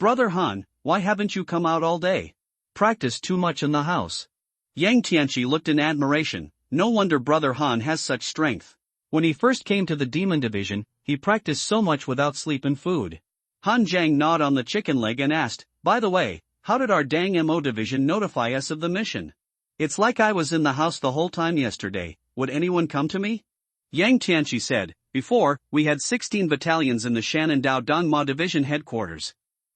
Brother Han, why haven't you come out all day? Practice too much in the house. Yang Tianqi looked in admiration. No wonder Brother Han has such strength. When he first came to the Demon Division, he practiced so much without sleep and food. Han Zheng gnawed on the chicken leg and asked, by the way, how did our dang MO division notify us of the mission? It's like I was in the house the whole time yesterday. Would anyone come to me? Yang Tianqi said, before, we had 16 battalions in the Shanandao Dongma Division headquarters.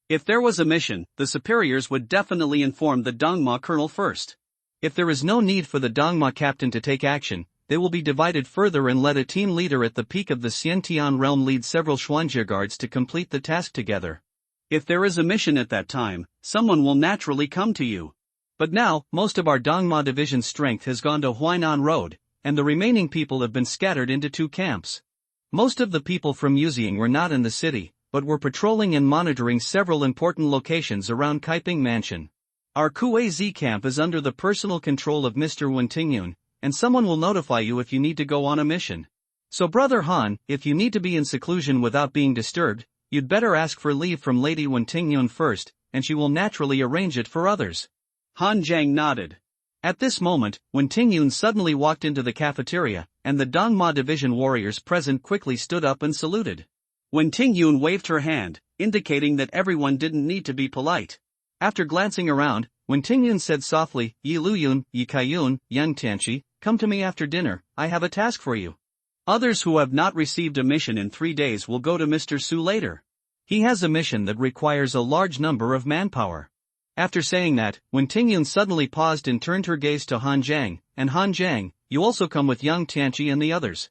If there was a mission, the superiors would definitely inform the Dongma colonel first. If there is no need for the Dongma captain to take action, they will be divided further and let a team leader at the peak of the Xiantian realm lead several Xuanjie guards to complete the task together. If there is a mission at that time, someone will naturally come to you. But now, most of our Dongma division's strength has gone to Huainan Road, and the remaining people have been scattered into 2 camps. Most of the people from Yuziang were not in the city, but were patrolling and monitoring several important locations around Kaiping Mansion. Our Kuaz camp is under the personal control of Mr. Wen Tingyun, and someone will notify you if you need to go on a mission. So Brother Han, if you need to be in seclusion without being disturbed, you'd better ask for leave from Lady Wen Tingyun first, and she will naturally arrange it for others. Han Zheng nodded. At this moment, Wen Tingyun suddenly walked into the cafeteria, and the Dongma division warriors present quickly stood up and saluted. Wen Tingyun waved her hand, indicating that everyone didn't need to be polite. After glancing around, Wen Tingyun said softly, Yi Luyun, Yi Kaiyun, Yang Tianqi, come to me after dinner, I have a task for you. Others who have not received a mission in 3 days will go to Mr. Su later. He has a mission that requires a large number of manpower. After saying that, Wen Tingyun suddenly paused and turned her gaze to Han Zheng, and Han Zheng, you also come with Yang Tianqi and the others.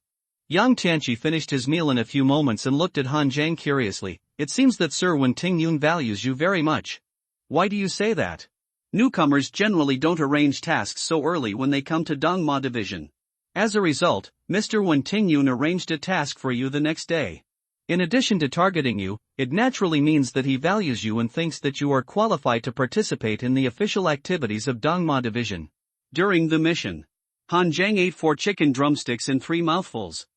Yang Tianqi finished his meal in a few moments and looked at Han Zheng curiously. It seems that Sir Wen Tingyun values you very much. Why do you say that? Newcomers generally don't arrange tasks so early when they come to Dongma Division. As a result, Mr. Wen Tingyun arranged a task for you the next day. In addition to targeting you, it naturally means that he values you and thinks that you are qualified to participate in the official activities of Dongma Division. During the mission, Han Zhang ate 4 chicken drumsticks in 3 mouthfuls.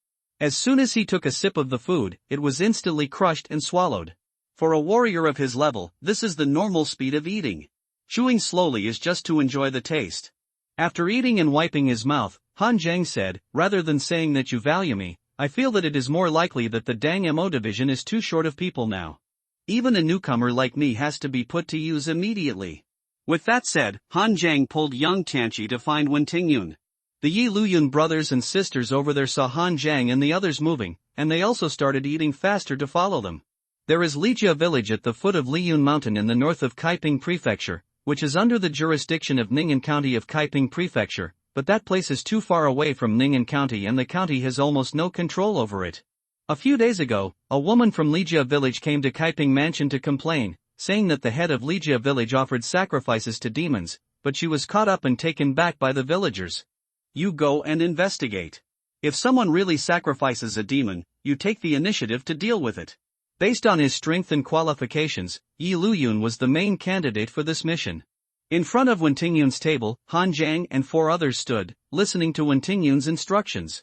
As soon as he took a sip of the food, it was instantly crushed and swallowed. For a warrior of his level, this is the normal speed of eating. Chewing slowly is just to enjoy the taste. After eating and wiping his mouth, Han Zhang said, rather than saying that you value me, I feel that it is more likely that the Dang Mo division is too short of people now. Even a newcomer like me has to be put to use immediately. With that said, Han Zhang pulled Yang Tianqi to find Wen Tingyun. The Yi Luyun brothers and sisters over there saw Han Zhang and the others moving, and they also started eating faster to follow them. There is Lijia village at the foot of Liyun Mountain in the north of Kaiping Prefecture, which is under the jurisdiction of Ning'an County of Kaiping Prefecture, but that place is too far away from Ning'an County and the county has almost no control over it. A few days ago, a woman from Lijia village came to Kaiping Mansion to complain, saying that the head of Lijia village offered sacrifices to demons, but she was caught up and taken back by the villagers. You go and investigate. If someone really sacrifices a demon, you take the initiative to deal with it. Based on his strength and qualifications, Yi Luyun was the main candidate for this mission. In front of Wen Tingyun's table, Han Zhang and 4 others stood, listening to Wen Tingyun's instructions.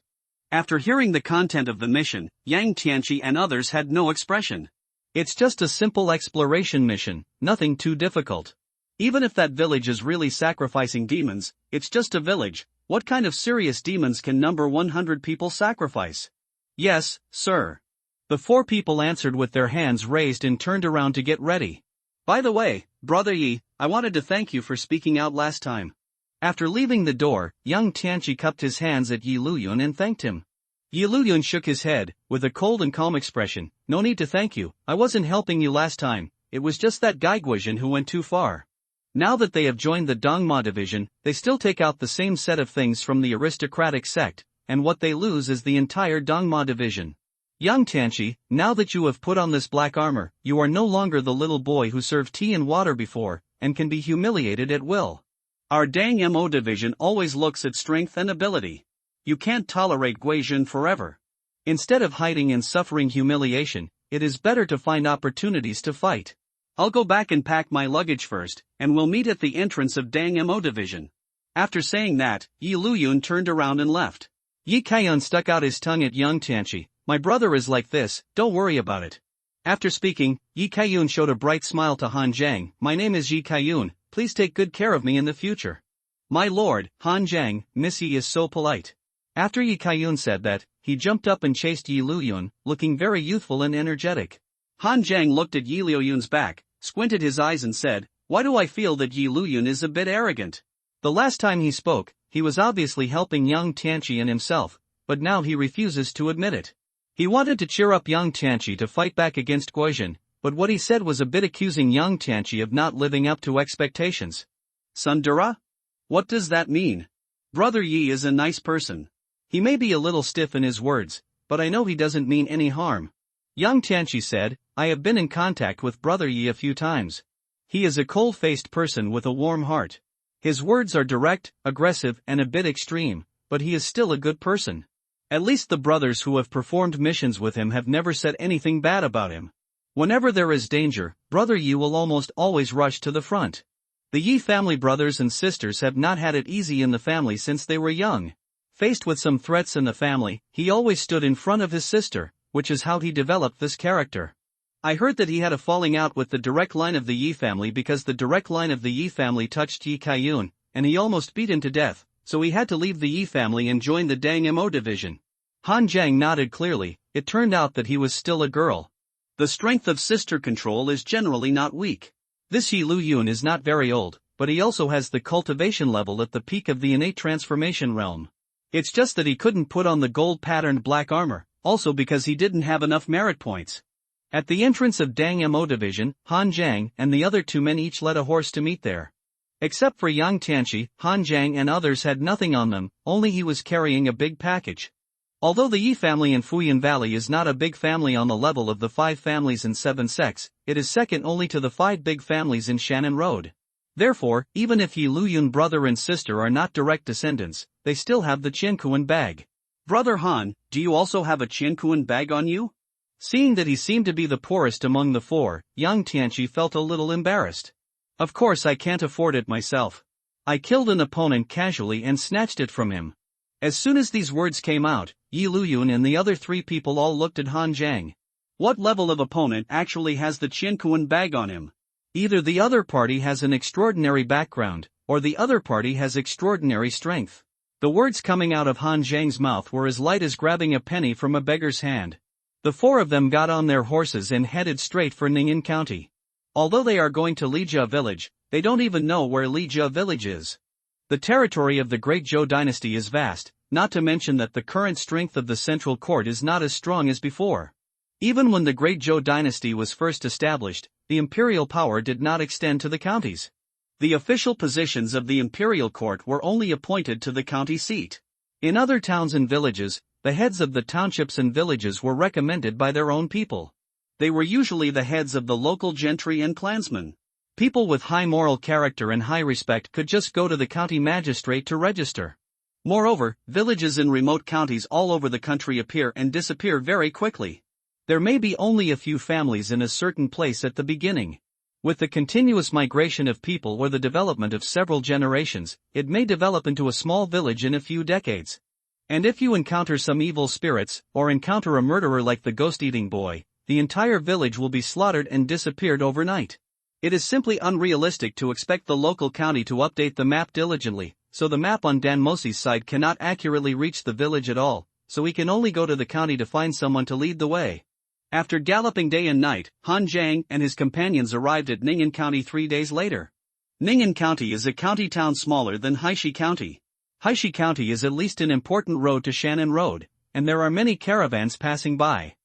After hearing the content of the mission, Yang Tianqi and others had no expression. It's just a simple exploration mission, nothing too difficult. Even if that village is really sacrificing demons, it's just a village. What kind of serious demons can number 100 people sacrifice? Yes, sir. The 4 people answered with their hands raised and turned around to get ready. By the way, Brother Yi, I wanted to thank you for speaking out last time. After leaving the door, Yang Tianqi cupped his hands at Yi Luyun and thanked him. Yi Luyun shook his head, with a cold and calm expression. No need to thank you, I wasn't helping you last time, it was just that guy Guizhen who went too far. Now that they have joined the Dongma division, they still take out the same set of things from the aristocratic sect, and what they lose is the entire Dongma division. Yang Tianqi, now that you have put on this black armor, you are no longer the little boy who served tea and water before, and can be humiliated at will. Our Dang Mo division always looks at strength and ability. You can't tolerate Guizhen forever. Instead of hiding and suffering humiliation, it is better to find opportunities to fight. I'll go back and pack my luggage first, and we'll meet at the entrance of Dang Mo division. After saying that, Yi Luyun turned around and left. Yi Kaiyun stuck out his tongue at Yang Tianqi. My brother is like this, don't worry about it. After speaking, Yi Kaiyun showed a bright smile to Han Zhang. My name is Yi Kaiyun, please take good care of me in the future. My lord, Han Zhang, Miss Yi is so polite. After Yi Kaiyun said that, he jumped up and chased Yi Luyun, looking very youthful and energetic. Han Zhang looked at Yi Luyun's back, squinted his eyes and said, why do I feel that Yi Luyun is a bit arrogant? The last time he spoke, he was obviously helping Yang Tianqi and himself, but now he refuses to admit it. He wanted to cheer up Yang Tianqi to fight back against Guizhen, but what he said was a bit accusing Yang Tianqi of not living up to expectations. Sundara? What does that mean? Brother Yi is a nice person. He may be a little stiff in his words, but I know he doesn't mean any harm. Yang Tianqi said, I have been in contact with Brother Yi a few times. He is a cold-faced person with a warm heart. His words are direct, aggressive and a bit extreme, but he is still a good person. At least the brothers who have performed missions with him have never said anything bad about him. Whenever there is danger, Brother Yi will almost always rush to the front. The Yi family brothers and sisters have not had it easy in the family since they were young. Faced with some threats in the family, he always stood in front of his sister, which is how he developed this character. I heard that he had a falling out with the direct line of the Yi family because the direct line of the Yi family touched Yi Kaiyun, and he almost beat him to death, so he had to leave the Yi family and join the Dang Mo division. Han Zhang nodded clearly. It turned out that he was still a girl. The strength of sister control is generally not weak. This Yi Luyun is not very old, but he also has the cultivation level at the peak of the innate transformation realm. It's just that he couldn't put on the gold-patterned black armor, also because he didn't have enough merit points. At the entrance of Dang Mo division, Han Zhang and the other 2 men each led a horse to meet there. Except for Yang Tianqi, Han Zhang and others had nothing on them, only he was carrying a big package. Although the Yi family in Fuyan Valley is not a big family on the level of the 5 families in 7 sects, it is second only to the 5 big families in Shannon Road. Therefore, even if Yi Luyun brother and sister are not direct descendants, they still have the Qiankuan bag. Brother Han, do you also have a Qiankuan bag on you? Seeing that he seemed to be the poorest among the four, Yang Tianqi felt a little embarrassed. Of course I can't afford it myself. I killed an opponent casually and snatched it from him. As soon as these words came out, Yi Luyun and the other three people all looked at Han Zhang. What level of opponent actually has the Qiankuan bag on him? Either the other party has an extraordinary background, or the other party has extraordinary strength. The words coming out of Han Zhang's mouth were as light as grabbing a penny from a beggar's hand. The four of them got on their horses and headed straight for Ning'an County. Although they are going to Lijia village, they don't even know where Lijia village is. The territory of the Great Zhou dynasty is vast, not to mention that the current strength of the central court is not as strong as before. Even when the Great Zhou dynasty was first established, the imperial power did not extend to the counties. The official positions of the imperial court were only appointed to the county seat. In other towns and villages, the heads of the townships and villages were recommended by their own people. They were usually the heads of the local gentry and clansmen. People with high moral character and high respect could just go to the county magistrate to register. Moreover, villages in remote counties all over the country appear and disappear very quickly. There may be only a few families in a certain place at the beginning. With the continuous migration of people or the development of several generations, it may develop into a small village in a few decades. And if you encounter some evil spirits, or encounter a murderer like the ghost-eating boy, the entire village will be slaughtered and disappeared overnight. It is simply unrealistic to expect the local county to update the map diligently, so the map on Dan Mosi's side cannot accurately reach the village at all, so he can only go to the county to find someone to lead the way. After galloping day and night, Han Zhang and his companions arrived at Ning'an County 3 days later. Ning'an County is a county town smaller than Haishi County. Haishi County is at least an important road to Shannon Road, and there are many caravans passing by.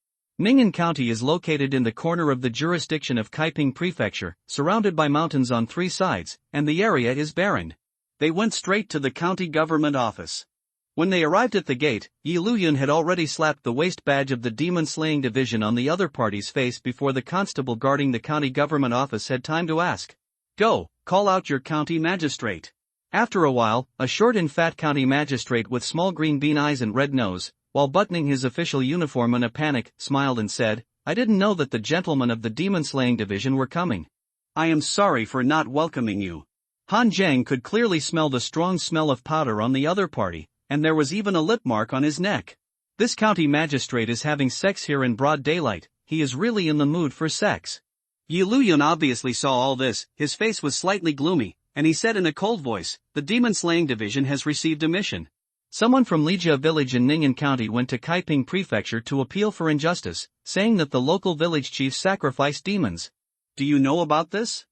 Ning'an County is located in the corner of the jurisdiction of Kaiping Prefecture, surrounded by mountains on 3 sides, and the area is barren. They went straight to the county government office. When they arrived at the gate, Yi Luyun had already slapped the waist badge of the demon-slaying division on the other party's face before the constable guarding the county government office had time to ask. "Go, call out your county magistrate." After a while, a short and fat county magistrate with small green bean eyes and red nose, while buttoning his official uniform in a panic, smiled and said, "I didn't know that the gentlemen of the demon-slaying division were coming. I am sorry for not welcoming you." Han Zhang could clearly smell the strong smell of powder on the other party, and there was even a lip mark on his neck. This county magistrate is having sex here in broad daylight. He is really in the mood for sex. Yi Luyun obviously saw all this. His face was slightly gloomy, and he said in a cold voice, "The demon-slaying division has received a mission." Someone from Lijia village in Ning'an County went to Kaiping Prefecture to appeal for injustice, saying that the local village chief sacrificed demons. "Do you know about this?"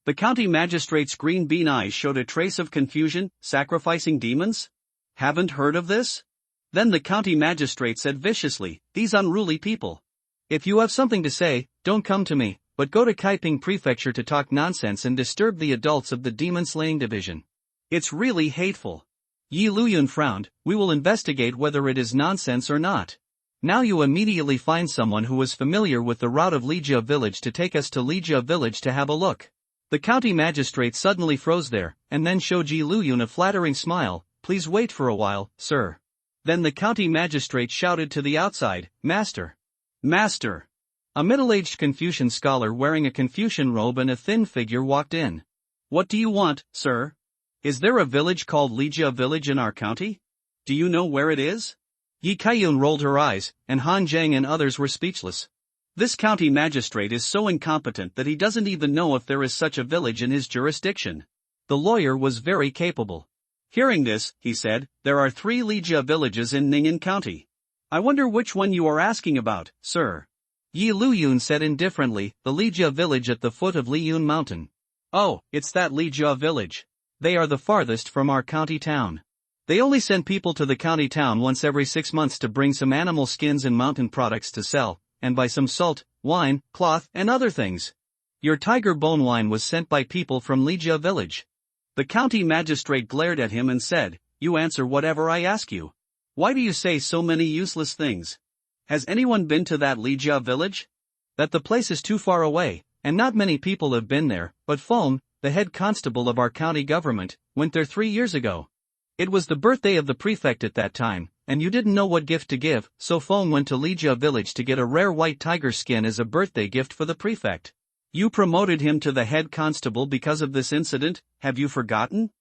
The county magistrate's green bean eyes showed a trace of confusion. "Sacrificing demons? Haven't heard of this?" Then the county magistrate said viciously, "These unruly people. If you have something to say, don't come to me, but go to Kaiping Prefecture to talk nonsense and disturb the adults of the demon-slaying division. It's really hateful." Yi Luyun frowned. "We will investigate whether it is nonsense or not. Now you immediately find someone who is familiar with the route of Lijia village to take us to Lijia village to have a look." The county magistrate suddenly froze there, and then showed Yi Luyun a flattering smile. "Please wait for a while, sir." Then the county magistrate shouted to the outside, "Master! Master!" A middle-aged Confucian scholar wearing a Confucian robe and a thin figure walked in. "What do you want, sir? Is there a village called Lijia village in our county? Do you know where it is?" Yi Kaiyun rolled her eyes, and Han Zhang and others were speechless. This county magistrate is so incompetent that he doesn't even know if there is such a village in his jurisdiction. The lawyer was very capable. Hearing this, he said, "There are 3 Lijia villages in Ning'an County. I wonder which one you are asking about, sir." Yi Luyun said indifferently, "The Lijia village at the foot of Liyun Mountain." "Oh, it's that Lijia village. They are the farthest from our county town. They only send people to the county town once every 6 months to bring some animal skins and mountain products to sell, and buy some salt, wine, cloth, and other things. Your tiger bone wine was sent by people from Lijia village." The county magistrate glared at him and said, "You answer whatever I ask you. Why do you say so many useless things? Has anyone been to that Lijia village?" "That the place is too far away, and not many people have been there, but phone, the head constable of our county government, went there 3 years ago. It was the birthday of the prefect at that time, and you didn't know what gift to give, so Fong went to Lijia village to get a rare white tiger skin as a birthday gift for the prefect. You promoted him to the head constable because of this incident, have you forgotten?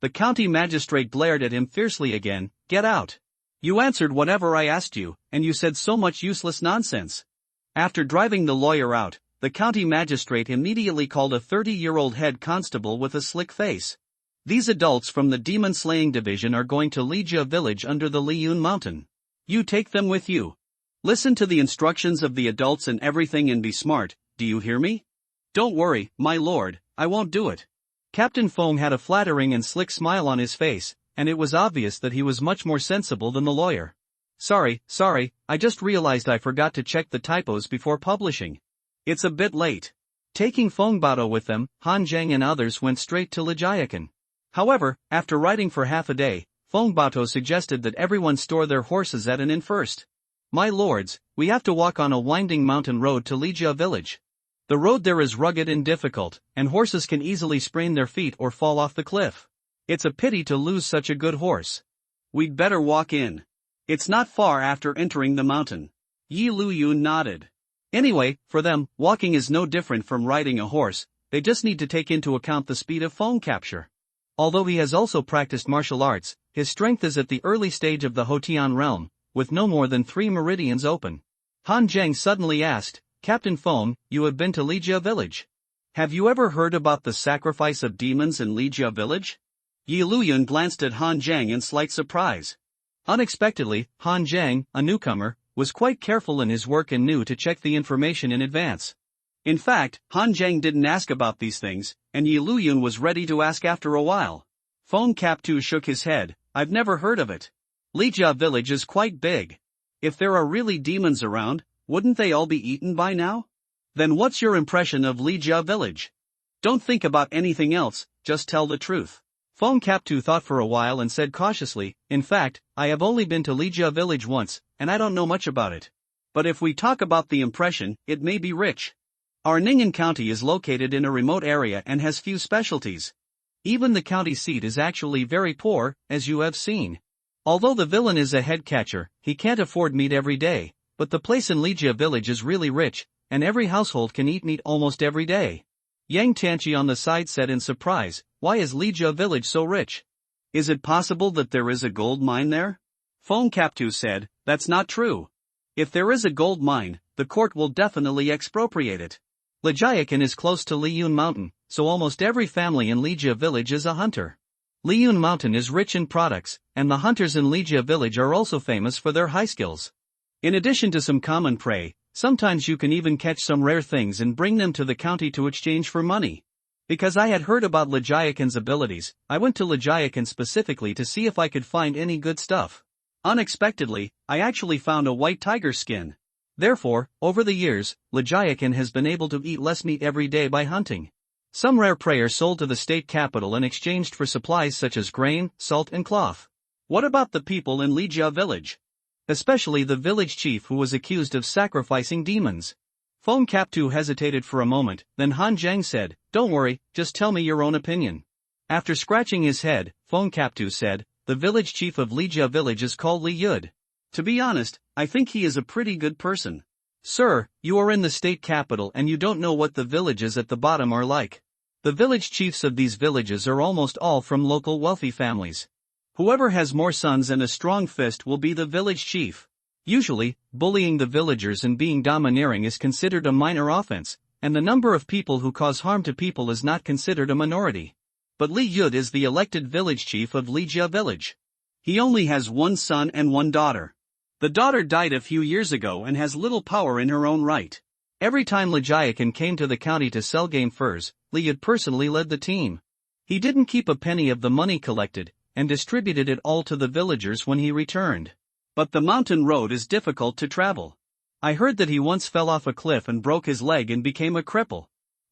The county magistrate glared at him fiercely again. Get out. You answered whatever I asked you, and you said so much useless nonsense. After driving the lawyer out, the county magistrate immediately called a 30-year-old head constable with a slick face. These adults from the demon slaying division are going to Lijia village under the Liyun mountain. You take them with you. Listen to the instructions of the adults and everything and be smart, do you hear me? Don't worry, my lord, I won't do it. Captain Fong had a flattering and slick smile on his face, and it was obvious that he was much more sensible than the lawyer. Sorry, I just realized I forgot to check the typos before publishing. It's a bit late. Taking Fong Bato with them, Han Zhang and others went straight to Lijiakan. However, after riding for half a day, Fong Bato suggested that everyone store their horses at an inn first. My lords, we have to walk on a winding mountain road to Lijia village. The road there is rugged and difficult, and horses can easily sprain their feet or fall off the cliff. It's a pity to lose such a good horse. We'd better walk in. It's not far after entering the mountain. Yi Luyun nodded. Anyway, for them, walking is no different from riding a horse, they just need to take into account the speed of Fong capture. Although he has also practiced martial arts, his strength is at the early stage of the Hotian realm, with no more than 3 meridians open. Han Zheng suddenly asked, Captain Fong, you have been to Lijia village. Have you ever heard about the sacrifice of demons in Lijia village? Yi Luyun glanced at Han Zheng in slight surprise. Unexpectedly, Han Zheng, a newcomer, was quite careful in his work and knew to check the information in advance. In fact, Han Zheng didn't ask about these things, and Yi Luyun was ready to ask after a while. Fong Captu shook his head. I've never heard of it. Lijia village is quite big. If there are really demons around, wouldn't they all be eaten by now? Then what's your impression of Lijia village? Don't think about anything else, just tell the truth. Fong Captu thought for a while and said cautiously, in fact, I have only been to Lijia village once, and I don't know much about it. But if we talk about the impression, it may be rich. Our Ning'an County is located in a remote area and has few specialties. Even the county seat is actually very poor, as you have seen. Although the villain is a head catcher, he can't afford meat every day, but the place in Lijia village is really rich, and every household can eat meat almost every day. Yang Tianqi on the side said in surprise, why is Lijia village so rich? Is it possible that there is a gold mine there? Fong Captu said, that's not true. If there is a gold mine, the court will definitely expropriate it. Lijiakan is close to Liyun Mountain, so almost every family in Lijia village is a hunter. Liyun Mountain is rich in products, and the hunters in Lijia village are also famous for their high skills. In addition to some common prey, sometimes you can even catch some rare things and bring them to the county to exchange for money. Because I had heard about Lijiakan's abilities, I went to Lijiakan specifically to see if I could find any good stuff. Unexpectedly, I actually found a white tiger skin. Therefore, over the years, Lijiakan has been able to eat less meat every day by hunting. Some rare prey are sold to the state capital and exchanged for supplies such as grain, salt and cloth. What about the people in Lijia village? Especially the village chief who was accused of sacrificing demons. Fong Captu hesitated for a moment, then Han Zheng said, don't worry, just tell me your own opinion. After scratching his head, Fong Captu said, the village chief of Lijia village is called Li Yud. To be honest, I think he is a pretty good person. Sir, you are in the state capital and you don't know what the villages at the bottom are like. The village chiefs of these villages are almost all from local wealthy families. Whoever has more sons and a strong fist will be the village chief. Usually, bullying the villagers and being domineering is considered a minor offense, and the number of people who cause harm to people is not considered a minority. But Li Yud is the elected village chief of Lijia village. He only has one son and one daughter. The daughter died a few years ago and has little power in her own right. Every time Lijiakan came to the county to sell game furs, Li Yud personally led the team. He didn't keep a penny of the money collected, and distributed it all to the villagers when he returned. But the mountain road is difficult to travel. I heard that he once fell off a cliff and broke his leg and became a cripple.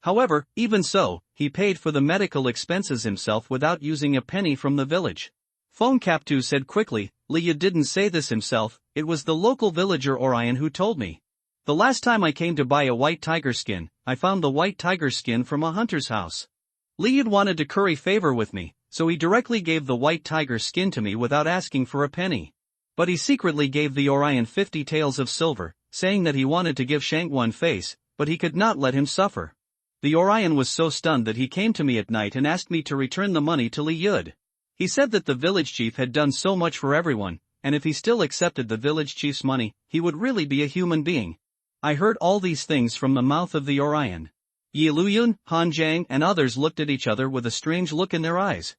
However, even so, he paid for the medical expenses himself without using a penny from the village. Fong Captu said quickly, Li Yud didn't say this himself, it was the local villager Orion who told me. The last time I came to buy a white tiger skin, I found the white tiger skin from a hunter's house. Li Yud wanted to curry favor with me, so he directly gave the white tiger skin to me without asking for a penny. But he secretly gave the Orion 50 taels of silver, saying that he wanted to give Shank one face, but he could not let him suffer. The Orion was so stunned that he came to me at night and asked me to return the money to Li Yud. He said that the village chief had done so much for everyone, and if he still accepted the village chief's money, he would really be a human being. I heard all these things from the mouth of the Orion. Yi Luyun, Han Jiang and others looked at each other with a strange look in their eyes.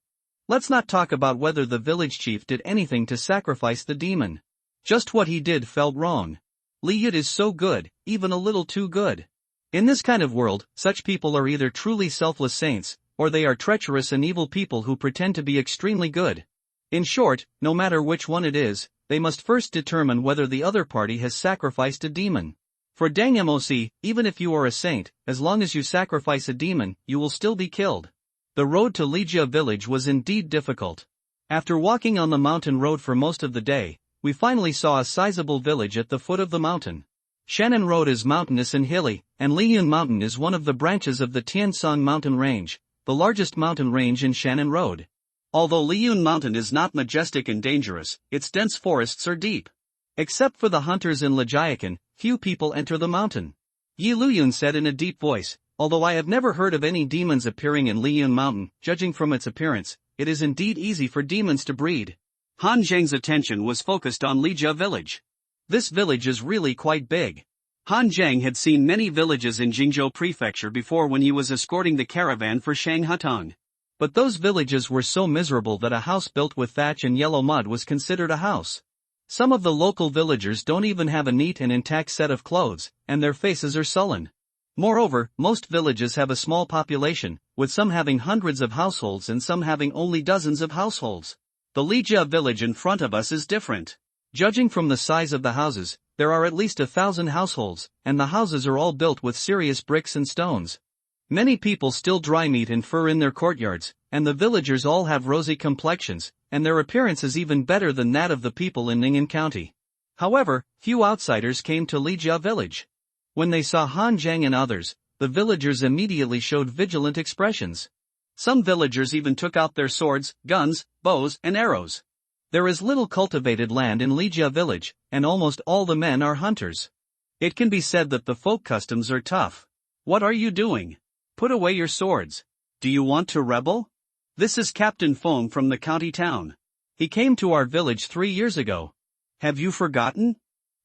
Let's not talk about whether the village chief did anything to sacrifice the demon. Just what he did felt wrong. Li Yud is so good, even a little too good. In this kind of world, such people are either truly selfless saints, or they are treacherous and evil people who pretend to be extremely good. In short, no matter which one it is, they must first determine whether the other party has sacrificed a demon. For Dang Moc, even if you are a saint, as long as you sacrifice a demon, you will still be killed. The road to Lijia village was indeed difficult. After walking on the mountain road for most of the day, we finally saw a sizable village at the foot of the mountain. Shannon Road is mountainous and hilly, and Liyun Mountain is one of the branches of the Tiansong mountain range, the largest mountain range in Shannon Road. Although Liyun Mountain is not majestic and dangerous, its dense forests are deep. Except for the hunters in Lijiakan, few people enter the mountain. Yi Luyun said in a deep voice, although I have never heard of any demons appearing in Liyun Mountain, judging from its appearance, it is indeed easy for demons to breed. Han Zhang's attention was focused on Lijia village. This village is really quite big. Han Zhang had seen many villages in Jingzhou Prefecture before when he was escorting the caravan for Shanghatong. But those villages were so miserable that a house built with thatch and yellow mud was considered a house. Some of the local villagers don't even have a neat and intact set of clothes, and their faces are sullen. Moreover, most villages have a small population, with some having hundreds of households and some having only dozens of households. The Lijia village in front of us is different. Judging from the size of the houses, there are at least 1,000 households, and the houses are all built with serious bricks and stones. Many people still dry meat and fur in their courtyards, and the villagers all have rosy complexions, and their appearance is even better than that of the people in Ning'an County. However, few outsiders came to Lijia village. When they saw Han Zhang and others, the villagers immediately showed vigilant expressions. Some villagers even took out their swords, guns, bows, and arrows. There is little cultivated land in Lijia village, and almost all the men are hunters. It can be said that the folk customs are tough. What are you doing? Put away your swords. Do you want to rebel? This is Captain Fong from the county town. He came to our village 3 years ago. Have you forgotten?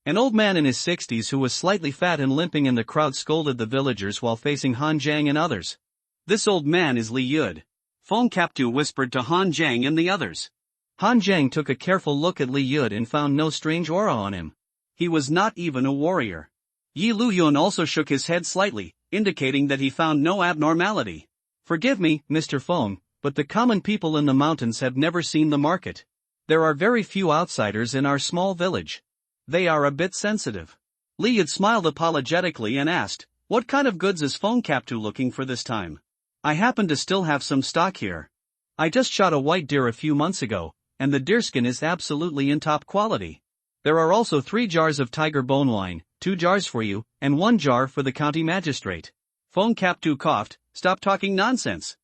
An old man in his 60s who was slightly fat and limping in the crowd scolded the villagers while facing Han Zhang and others. This old man is Li Yud. Fong Kaptu whispered to Han Zhang and the others. Han Zhang took a careful look at Li Yud and found no strange aura on him. He was not even a warrior. Yi Luyun also shook his head slightly, indicating that he found no abnormality. Forgive me, Mr. Fong, but the common people in the mountains have never seen the market. There are very few outsiders in our small village. They are a bit sensitive. Li Yud smiled apologetically and asked, what kind of goods is Fong Kaptu looking for this time? I happen to still have some stock here. I just shot a white deer a few months ago, and the deerskin is absolutely in top quality. There are also 3 jars of tiger bone wine, 2 jars for you, and 1 jar for the county magistrate. Fong Kaptu coughed, stop talking nonsense.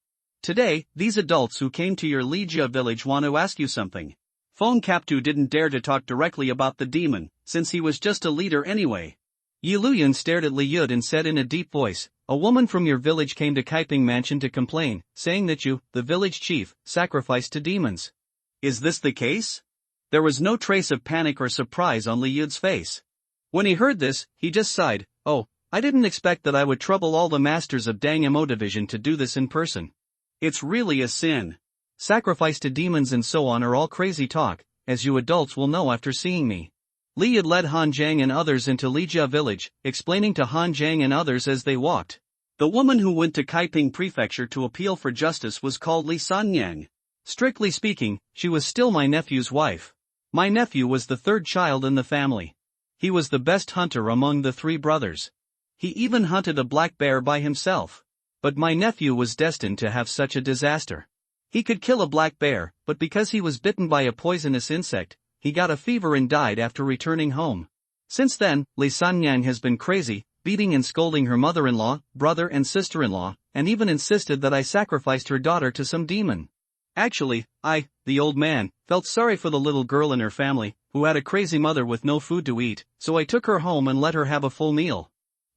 Today, these adults who came to your Lijia village want to ask you something. Fong Kaptu didn't dare to talk directly about the demon, since he was just a leader anyway. Yi Luyun stared at Li Yud and said in a deep voice, a woman from your village came to Kaiping Mansion to complain, saying that you, the village chief, sacrificed to demons. Is this the case? There was no trace of panic or surprise on Li Yud's face. When he heard this, he just sighed, oh, I didn't expect that I would trouble all the masters of Dang Mo Division to do this in person. It's really a sin. Sacrifice to demons and so on are all crazy talk, as you adults will know after seeing me. Li Yud led Han Zhang and others into Lijia village, explaining to Han Zhang and others as they walked. The woman who went to Kaiping Prefecture to appeal for justice was called Li Sanyang. Strictly speaking, she was still my nephew's wife. My nephew was the 3rd child in the family. He was the best hunter among the 3 brothers. He even hunted a black bear by himself. But my nephew was destined to have such a disaster. He could kill a black bear, but because he was bitten by a poisonous insect, he got a fever and died after returning home. Since then, Li Sanyang has been crazy, beating and scolding her mother-in-law, brother and sister-in-law, and even insisted that I sacrificed her daughter to some demon. Actually, the old man, felt sorry for the little girl and her family, who had a crazy mother with no food to eat, so I took her home and let her have a full meal.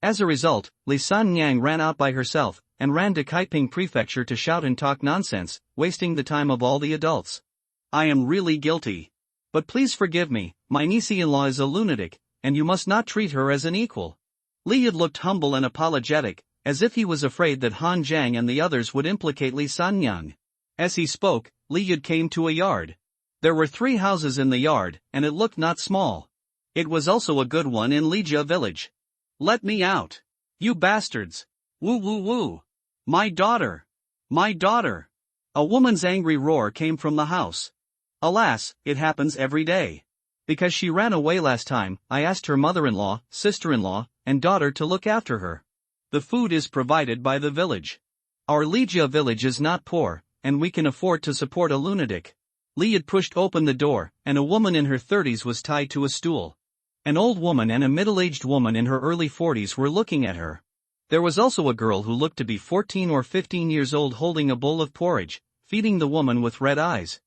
As a result, Li Sanyang ran out by herself, and ran to Kaiping Prefecture to shout and talk nonsense, wasting the time of all the adults. I am really guilty. But please forgive me, my niece-in-law is a lunatic, and you must not treat her as an equal. Li Yud looked humble and apologetic, as if he was afraid that Han Jiang and the others would implicate Li Sanyang. As he spoke, Li Yud came to a yard. There were 3 houses in the yard, and it looked not small. It was also a good one in Lija village. Let me out! You bastards! Woo woo woo! My daughter! My daughter! A woman's angry roar came from the house. Alas, it happens every day. Because she ran away last time, I asked her mother-in-law, sister-in-law, and daughter to look after her. The food is provided by the village. Our Lija village is not poor, and we can afford to support a lunatic. Li Yud pushed open the door, and a woman in her 30s was tied to a stool. An old woman and a middle-aged woman in her early 40s were looking at her. There was also a girl who looked to be 14 or 15 years old holding a bowl of porridge, feeding the woman with red eyes.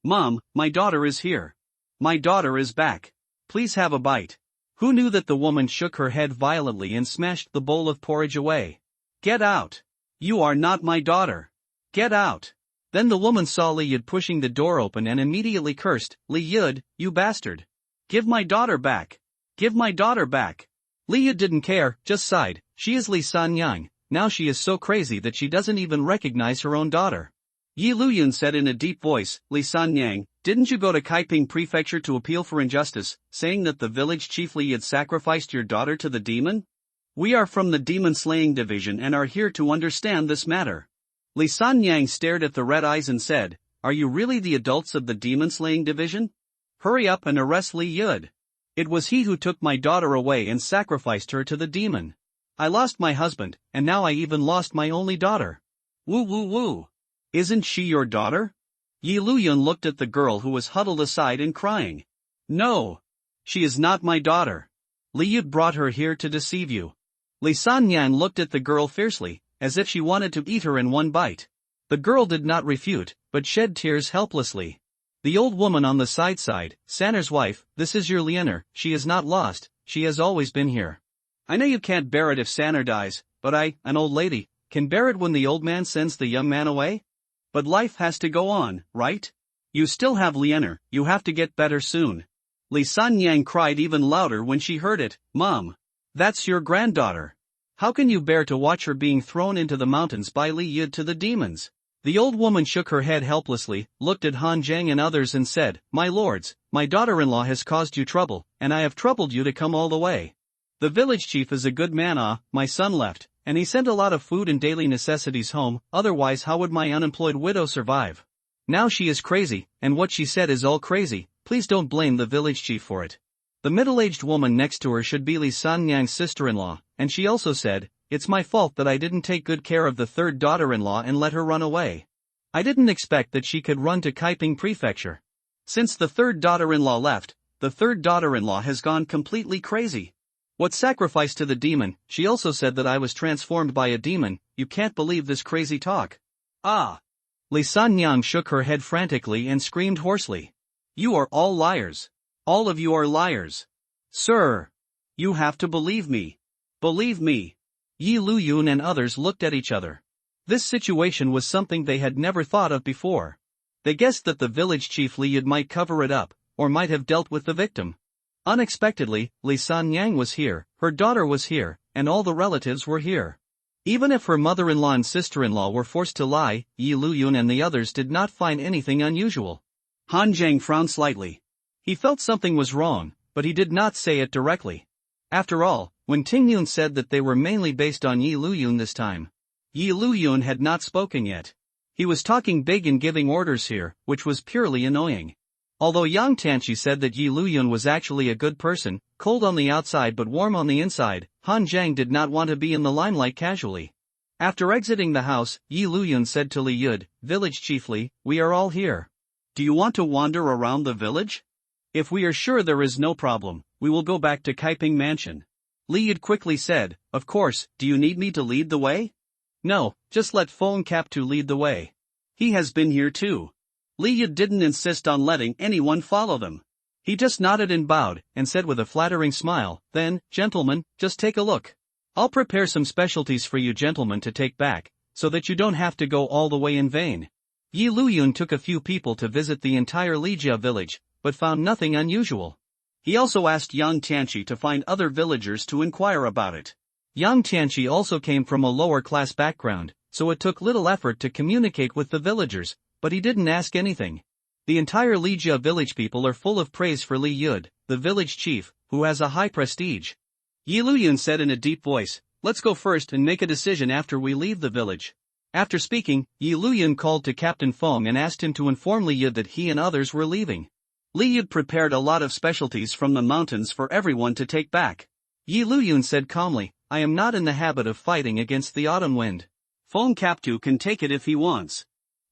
Mom, my daughter is here. My daughter is back. Please have a bite. Who knew that the woman shook her head violently and smashed the bowl of porridge away? Get out! You are not my daughter. Get out! Then the woman saw Li Yud pushing the door open and immediately cursed, Li Yud, you bastard! Give my daughter back! Give my daughter back! Li Yud didn't care, just sighed. She is Li Sanyang, now she is so crazy that she doesn't even recognize her own daughter. Yi Luyun said in a deep voice, Li Sanyang, didn't you go to Kaiping Prefecture to appeal for injustice, saying that the village chief Li had sacrificed your daughter to the demon? We are from the demon slaying division and are here to understand this matter. Li Sanyang stared at the red eyes and said, are you really the adults of the demon slaying division? Hurry up and arrest Li Yud. It was he who took my daughter away and sacrificed her to the demon. I lost my husband, and now I even lost my only daughter. Woo woo woo. Isn't she your daughter? Yi Luyun looked at the girl who was huddled aside and crying. No. She is not my daughter. Li Yud brought her here to deceive you. Li Sanyang looked at the girl fiercely, as if she wanted to eat her in one bite. The girl did not refute, but shed tears helplessly. The old woman on the side sighed, Sanner's wife, this is your Lianer, she is not lost, she has always been here. I know you can't bear it if Sanner dies, but I, an old lady, can bear it when the old man sends the young man away? But life has to go on, right? You still have Lianer, you have to get better soon. Li Sanyang cried even louder when she heard it, Mom. That's your granddaughter. How can you bear to watch her being thrown into the mountains by Li Yud to the demons? The old woman shook her head helplessly, looked at Han Jiang and others and said, My lords, my daughter-in-law has caused you trouble, and I have troubled you to come all the way. The village chief is a good man, my son left, and he sent a lot of food and daily necessities home, otherwise how would my unemployed widow survive? Now she is crazy, and what she said is all crazy, please don't blame the village chief for it. The middle-aged woman next to her should be Li Sanyang's sister-in-law, and she also said, It's my fault that I didn't take good care of the third daughter-in-law and let her run away. I didn't expect that she could run to Kaiping Prefecture. Since the third daughter-in-law left, the third daughter-in-law has gone completely crazy. What sacrifice to the demon? She also said that I was transformed by a demon. You can't believe this crazy talk. Ah! Li Sanyang shook her head frantically and screamed hoarsely. You are all liars. All of you are liars. Sir! You have to believe me. Believe me. Yi Luyun and others looked at each other. This situation was something they had never thought of before. They guessed that the village chief Li Yud might cover it up, or might have dealt with the victim. Unexpectedly, Li Sanyang was here, her daughter was here, and all the relatives were here. Even if her mother-in-law and sister-in-law were forced to lie, Yi Luyun and the others did not find anything unusual. Han Jiang frowned slightly. He felt something was wrong, but he did not say it directly. After all, when Tingyun said that they were mainly based on Yi Luyun this time, Yi Luyun had not spoken yet. He was talking big and giving orders here, which was purely annoying. Although Yang Tanchi said that Yi Luyun was actually a good person, cold on the outside but warm on the inside, Han Jiang did not want to be in the limelight casually. After exiting the house, Yi Luyun said to Li Yud, Village chief Li, we are all here. Do you want to wander around the village? If we are sure there is no problem, we will go back to Kaiping Mansion. Li Yud quickly said, "Of course, do you need me to lead the way?" "No, just let Fong Cap2 lead the way. He has been here too." Li Yud didn't insist on letting anyone follow them. He just nodded and bowed, and said with a flattering smile, "Then, gentlemen, just take a look. I'll prepare some specialties for you gentlemen to take back, so that you don't have to go all the way in vain." Yi Luyun took a few people to visit the entire Lijia village, but found nothing unusual. He also asked Yang Tianqi to find other villagers to inquire about it. Yang Tianqi also came from a lower class background, so it took little effort to communicate with the villagers, but he didn't ask anything. The entire Lijia village people are full of praise for Li Yud, the village chief, who has a high prestige. Yi Luyun said in a deep voice, "Let's go first and make a decision after we leave the village." After speaking, Yi Luyun called to Captain Feng and asked him to inform Li Yud that he and others were leaving. Li Yud prepared a lot of specialties from the mountains for everyone to take back. Yi Luyun said calmly, "I am not in the habit of fighting against the autumn wind. Feng Cap2 can take it if he wants.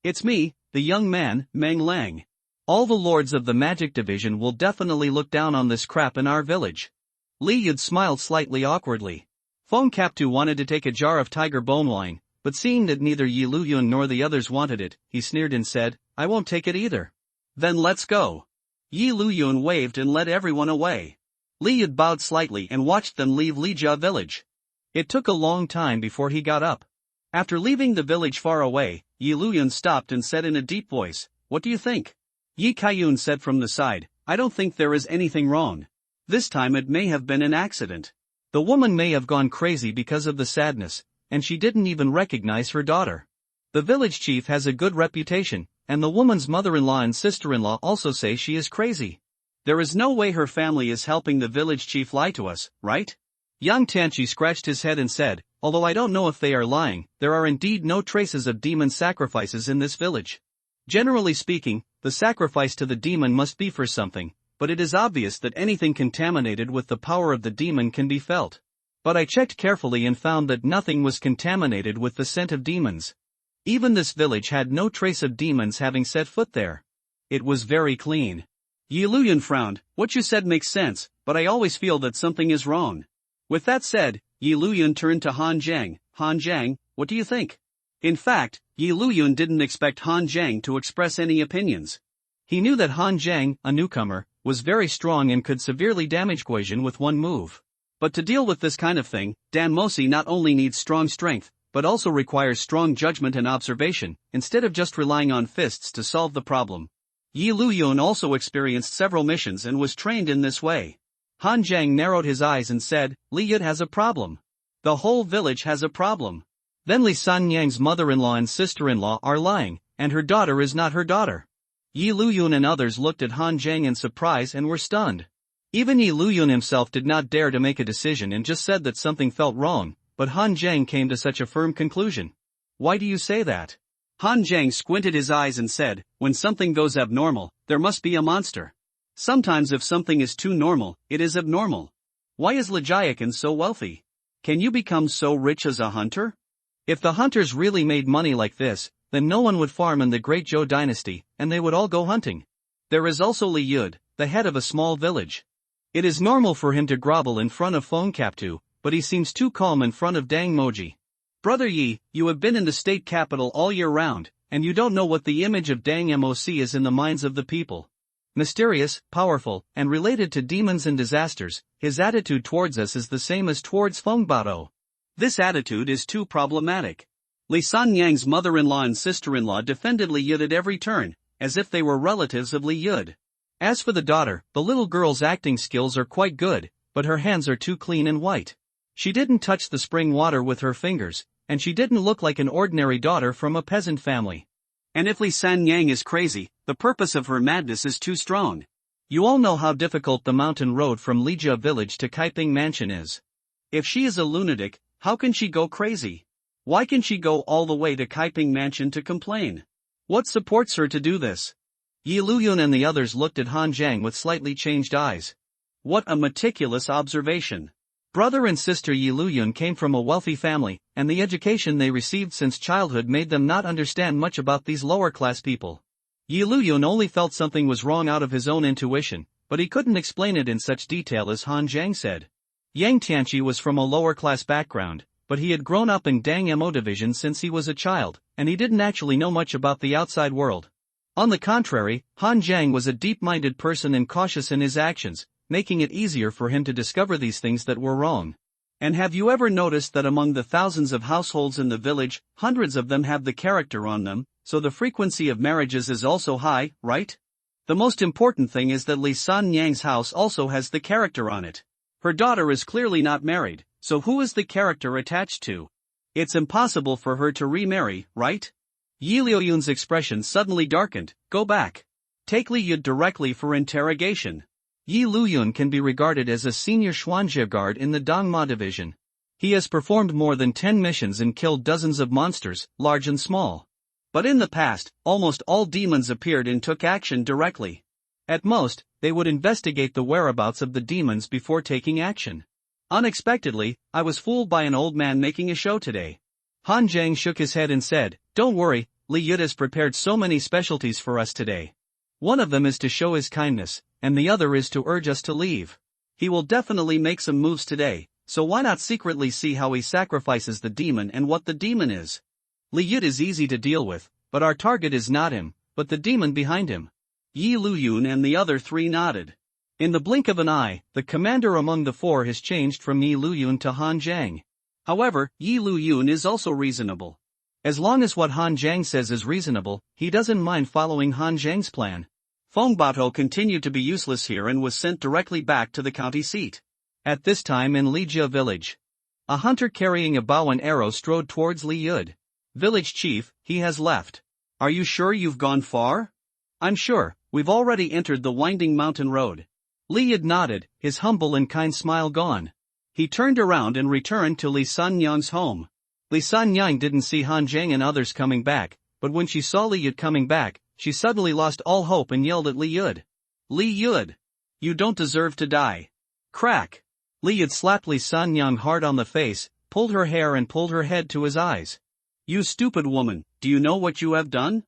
It's me, the young man, Meng Lang. All the lords of the magic division will definitely look down on this crap in our village." Li Yud smiled slightly awkwardly. Feng Cap2 wanted to take a jar of tiger bone wine, but seeing that neither Yi Luyun nor the others wanted it, he sneered and said, "I won't take it either." "Then let's go." Yi Luyun waved and led everyone away. Li Yud bowed slightly and watched them leave Lijia village. It took a long time before he got up. After leaving the village far away, Yi Luyun stopped and said in a deep voice, "What do you think?" Yi Kaiyun said from the side, "I don't think there is anything wrong. This time it may have been an accident. The woman may have gone crazy because of the sadness, and she didn't even recognize her daughter. The village chief has a good reputation, and the woman's mother-in-law and sister-in-law also say she is crazy. There is no way her family is helping the village chief lie to us, right?" Yang Tianqi scratched his head and said, "Although I don't know if they are lying, there are indeed no traces of demon sacrifices in this village. Generally speaking, the sacrifice to the demon must be for something, but it is obvious that anything contaminated with the power of the demon can be felt. But I checked carefully and found that nothing was contaminated with the scent of demons. Even this village had no trace of demons having set foot there. It was very clean." Yi Luyun frowned, "What you said makes sense, but I always feel that something is wrong." With that said, Yi Luyun turned to Han Jiang. "Han Jiang, what do you think?" In fact, Yi Luyun didn't expect Han Jiang to express any opinions. He knew that Han Jiang, a newcomer, was very strong and could severely damage Guizhen with one move. But to deal with this kind of thing, Dan Mosi not only needs strong strength, but also requires strong judgment and observation, instead of just relying on fists to solve the problem. Yi Luyun also experienced several missions and was trained in this way. Han Jiang narrowed his eyes and said, "Li Yud has a problem. The whole village has a problem. Then Li Sanyang's mother-in-law and sister-in-law are lying, and her daughter is not her daughter." Yi Luyun and others looked at Han Jiang in surprise and were stunned. Even Yi Luyun himself did not dare to make a decision and just said that something felt wrong, but Han Jiang came to such a firm conclusion. "Why do you say that?" Han Jiang squinted his eyes and said, "When something goes abnormal, there must be a monster. Sometimes if something is too normal, it is abnormal. Why is Lijiakan so wealthy? Can you become so rich as a hunter? If the hunters really made money like this, then no one would farm in the Great Zhou dynasty, and they would all go hunting. There is also Li Yud, the head of a small village. It is normal for him to grovel in front of Feng Cap2, but he seems too calm in front of Dang Moji. Brother Yi, you have been in the state capital all year round, and you don't know what the image of Dang Moc is in the minds of the people. Mysterious, powerful, and related to demons and disasters, his attitude towards us is the same as towards Feng Bao. This attitude is too problematic." Li Sanyang's mother-in-law and sister-in-law defended Li Yud at every turn, as if they were relatives of Li Yud. As for the daughter, the little girl's acting skills are quite good, but her hands are too clean and white. She didn't touch the spring water with her fingers, and she didn't look like an ordinary daughter from a peasant family. And if Li Sanyang is crazy, the purpose of her madness is too strong. You all know how difficult the mountain road from Lijia village to Kaiping Mansion is. If she is a lunatic, how can she go crazy? Why can she go all the way to Kaiping Mansion to complain? What supports her to do this?" Yi Luyun and the others looked at Han Jiang with slightly changed eyes. What a meticulous observation. Brother and sister Yi Luyun came from a wealthy family, and the education they received since childhood made them not understand much about these lower-class people. Yi Luyun only felt something was wrong out of his own intuition, but he couldn't explain it in such detail as Han Jiang said. Yang Tianqi was from a lower-class background, but he had grown up in Dang Mo Division since he was a child, and he didn't actually know much about the outside world. On the contrary, Han Jiang was a deep-minded person and cautious in his actions, making it easier for him to discover these things that were wrong. And have you ever noticed that among the thousands of households in the village, hundreds of them have the character on them, so the frequency of marriages is also high, right? The most important thing is that Li San Yang's house also has the character on it. Her daughter is clearly not married, so who is the character attached to? It's impossible for her to remarry, right? Yi Liuyun's expression suddenly darkened. Go back. Take Li Yud directly for interrogation. Yi Luyun can be regarded as a senior Xuanjie guard in the Dongma division. He has performed more than 10 missions and killed dozens of monsters, large and small. But in the past, almost all demons appeared and took action directly. At most, they would investigate the whereabouts of the demons before taking action. Unexpectedly, I was fooled by an old man making a show today. Han Jiang shook his head and said, "Don't worry, Li Yud has prepared so many specialties for us today. One of them is to show his kindness, and the other is to urge us to leave. He will definitely make some moves today, so why not secretly see how he sacrifices the demon and what the demon is? Li Yud is easy to deal with, but our target is not him, but the demon behind him." Yi Luyun and the other three nodded. In the blink of an eye, the commander among the four has changed from Yi Luyun to Han Jiang. However, Yi Luyun is also reasonable. As long as what Han Jiang says is reasonable, he doesn't mind following Han Jiang's plan. Feng Baotou continued to be useless here and was sent directly back to the county seat. At this time in Lijia village, a hunter carrying a bow and arrow strode towards Li Yud. "Village chief, he has left. Are you sure you've gone far?" "I'm sure, we've already entered the winding mountain road." Li Yud nodded, his humble and kind smile gone. He turned around and returned to Li San Yang's home. Li San Yang didn't see Han Jiang and others coming back, but when she saw Li Yud coming back, she suddenly lost all hope and yelled at Li Yud. "Li Yud! You don't deserve to die." Crack! Li Yud slapped Li San Yang hard on the face, pulled her hair and pulled her head to his eyes. "You stupid woman, do you know what you have done?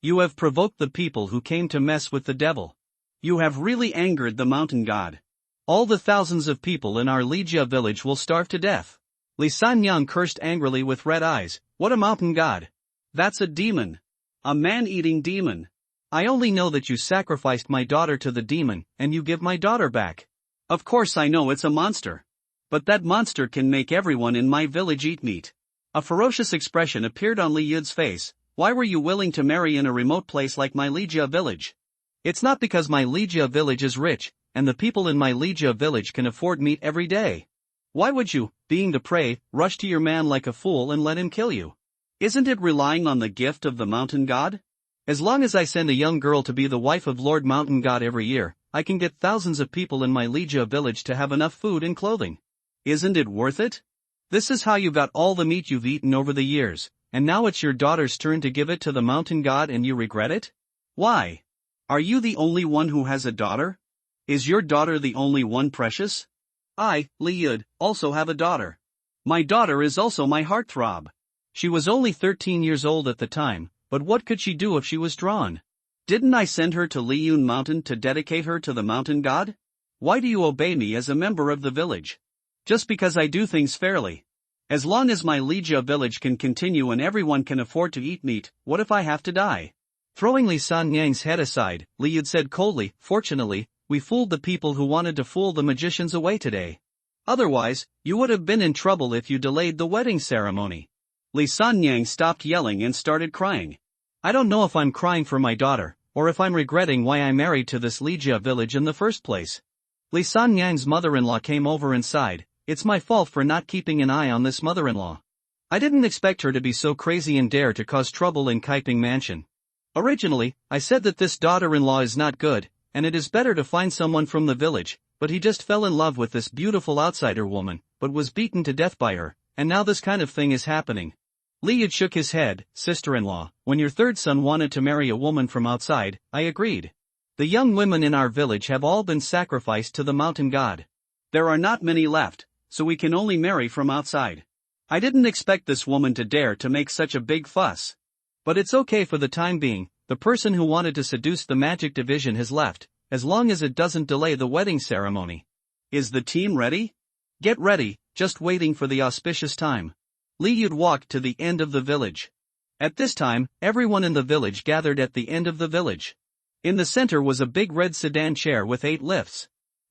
You have provoked the people who came to mess with the devil. You have really angered the mountain god. All the thousands of people in our Lijia village will starve to death." Li San Yang cursed angrily with red eyes. "What a mountain god! That's a demon. A man-eating demon. I only know that you sacrificed my daughter to the demon, and you give my daughter back. Of course I know it's a monster. But that monster can make everyone in my village eat meat." A ferocious expression appeared on Li Yud's face. "Why were you willing to marry in a remote place like my Lijia village?" "It's not because my Lijia village is rich, and the people in my Lijia village can afford meat every day. Why would you, being the prey, rush to your man like a fool and let him kill you? Isn't it relying on the gift of the mountain god? As long as I send a young girl to be the wife of Lord Mountain God every year, I can get thousands of people in my Lijia village to have enough food and clothing. Isn't it worth it? This is how you got all the meat you've eaten over the years, and now it's your daughter's turn to give it to the mountain god and you regret it? Why? Are you the only one who has a daughter? Is your daughter the only one precious? I, Li Yud, also have a daughter. My daughter is also my heartthrob. She was only 13 years old at the time, but what could she do if she was drawn? Didn't I send her to Liyun Mountain to dedicate her to the mountain god? Why do you obey me as a member of the village? Just because I do things fairly. As long as my Lijia village can continue and everyone can afford to eat meat, what if I have to die? Throwing Li San Yang's head aside, Li Yud said coldly, "Fortunately, we fooled the people who wanted to fool the magicians away today. Otherwise, you would have been in trouble if you delayed the wedding ceremony." Li San Yang stopped yelling and started crying. "I don't know if I'm crying for my daughter, or if I'm regretting why I married to this Lijia village in the first place." Li San Yang's mother-in-law came over and sighed. "It's my fault for not keeping an eye on this mother-in-law. I didn't expect her to be so crazy and dare to cause trouble in Kaiping Mansion. Originally, I said that this daughter-in-law is not good, and it is better to find someone from the village, but he just fell in love with this beautiful outsider woman, but was beaten to death by her, and now this kind of thing is happening." Li Yud shook his head. "Sister-in-law, when your third son wanted to marry a woman from outside, I agreed. The young women in our village have all been sacrificed to the mountain god. There are not many left, so we can only marry from outside. I didn't expect this woman to dare to make such a big fuss. But it's okay for the time being. The person who wanted to seduce the magic division has left, as long as it doesn't delay the wedding ceremony. Is the team ready?" Get ready, just waiting for the auspicious time. Li Yud walked to the end of the village. At this time, everyone in the village gathered at the end of the village. In the center was a big red sedan chair with 8 lifts.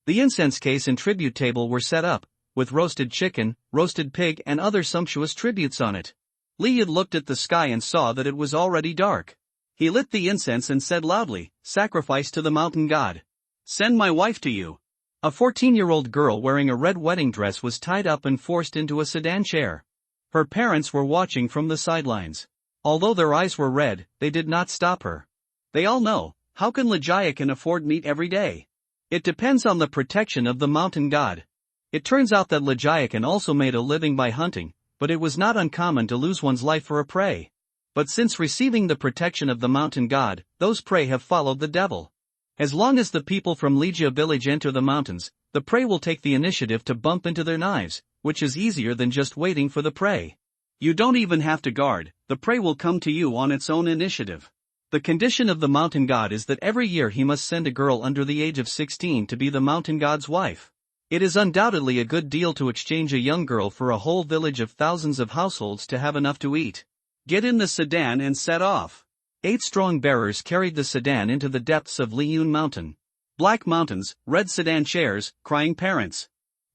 The incense case and tribute table were set up, with roasted chicken, roasted pig and other sumptuous tributes on it. Li Yud looked at the sky and saw that it was already dark. He lit the incense and said loudly, "Sacrifice to the mountain god. Send my wife to you." A 14-year-old girl wearing a red wedding dress was tied up and forced into a sedan chair. Her parents were watching from the sidelines. Although their eyes were red, they did not stop her. They all know, how can Legiacan afford meat every day? It depends on the protection of the mountain god. It turns out that Legiacan also made a living by hunting, but it was not uncommon to lose one's life for a prey. But since receiving the protection of the mountain god, those prey have followed the devil. As long as the people from Legia village enter the mountains, the prey will take the initiative to bump into their knives, which is easier than just waiting for the prey. You don't even have to guard, the prey will come to you on its own initiative. The condition of the mountain god is that every year he must send a girl under the age of 16 to be the mountain god's wife. It is undoubtedly a good deal to exchange a young girl for a whole village of thousands of households to have enough to eat. Get in the sedan and set off. 8 strong bearers carried the sedan into the depths of Liyun Mountain. Black mountains, red sedan chairs, crying parents.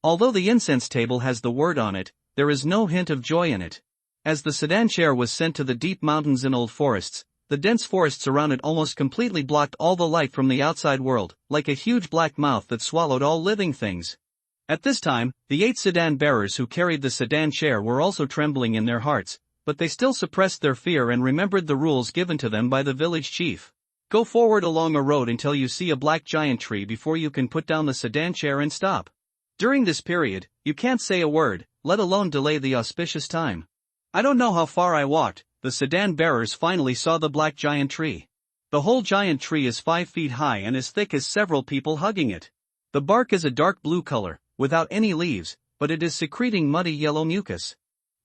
Although the incense table has the word on it, there is no hint of joy in it. As the sedan chair was sent to the deep mountains and old forests, the dense forests around it almost completely blocked all the light from the outside world, like a huge black mouth that swallowed all living things. At this time, the 8 sedan bearers who carried the sedan chair were also trembling in their hearts, but they still suppressed their fear and remembered the rules given to them by the village chief. Go forward along a road until you see a black giant tree before you can put down the sedan chair and stop. During this period, you can't say a word, let alone delay the auspicious time. I don't know how far I walked, the sedan bearers finally saw the black giant tree. The whole giant tree is 5 feet high and as thick as several people hugging it. The bark is a dark blue color, without any leaves, but it is secreting muddy yellow mucus.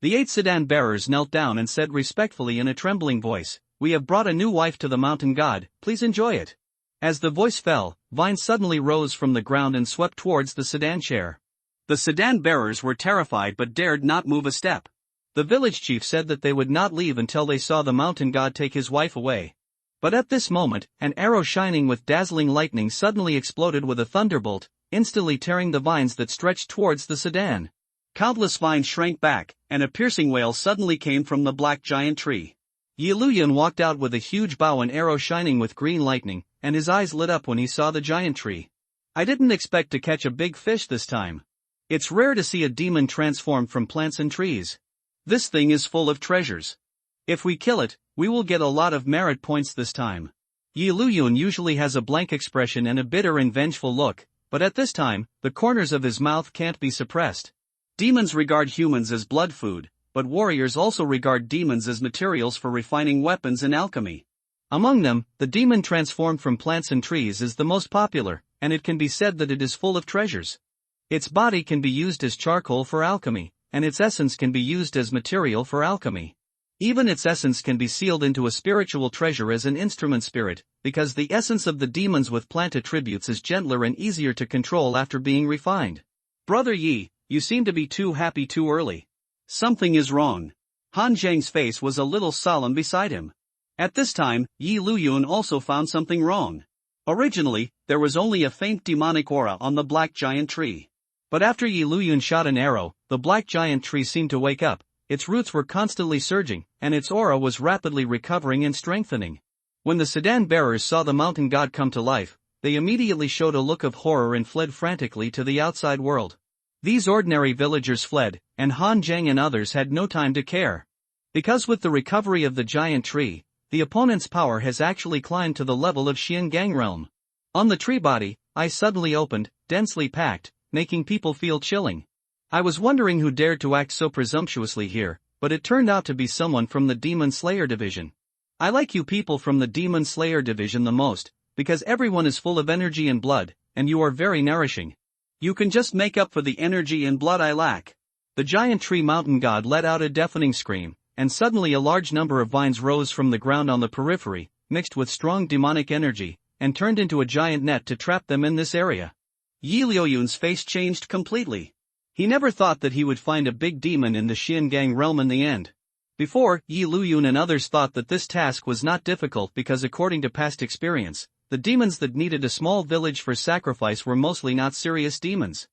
The 8 sedan bearers knelt down and said respectfully in a trembling voice, "We have brought a new wife to the mountain god, please enjoy it." As the voice fell, vines suddenly rose from the ground and swept towards the sedan chair. The sedan bearers were terrified but dared not move a step. The village chief said that they would not leave until they saw the mountain god take his wife away. But at this moment, an arrow shining with dazzling lightning suddenly exploded with a thunderbolt, instantly tearing the vines that stretched towards the sedan. Countless vines shrank back, and a piercing wail suddenly came from the black giant tree. Yi Luyan walked out with a huge bow and arrow shining with green lightning, and his eyes lit up when he saw the giant tree. I didn't expect to catch a big fish this time. It's rare to see a demon transformed from plants and trees. This thing is full of treasures. If we kill it, we will get a lot of merit points this time. Yi Luyun usually has a blank expression and a bitter and vengeful look, but at this time, the corners of his mouth can't be suppressed. Demons regard humans as blood food, but warriors also regard demons as materials for refining weapons and alchemy. Among them, the demon transformed from plants and trees is the most popular, and it can be said that it is full of treasures. Its body can be used as charcoal for alchemy, and its essence can be used as material for alchemy. Even its essence can be sealed into a spiritual treasure as an instrument spirit, because the essence of the demons with plant attributes is gentler and easier to control after being refined. Brother Yi, you seem to be too happy too early. Something is wrong. Han Zhang's face was a little solemn beside him. At this time, Yi Luyun also found something wrong. Originally, there was only a faint demonic aura on the black giant tree. But after Yi Luyun shot an arrow, the black giant tree seemed to wake up, its roots were constantly surging, and its aura was rapidly recovering and strengthening. When the sedan bearers saw the mountain god come to life, they immediately showed a look of horror and fled frantically to the outside world. These ordinary villagers fled, and Han Zhang and others had no time to care. Because with the recovery of the giant tree, the opponent's power has actually climbed to the level of Xiangang realm. On the tree body, eyes suddenly opened, densely packed, making people feel chilling. I was wondering who dared to act so presumptuously here, but it turned out to be someone from the Demon Slayer division. I like you people from the Demon Slayer division the most, because everyone is full of energy and blood, and you are very nourishing. You can just make up for the energy and blood I lack. The giant tree mountain god let out a deafening scream, and suddenly a large number of vines rose from the ground on the periphery, mixed with strong demonic energy, and turned into a giant net to trap them in this area. Yi Liuyun's face changed completely. He never thought that he would find a big demon in the Xiangang realm in the end. Before, Yi Luyun and others thought that this task was not difficult because according to past experience, the demons that needed a small village for sacrifice were mostly not serious demons.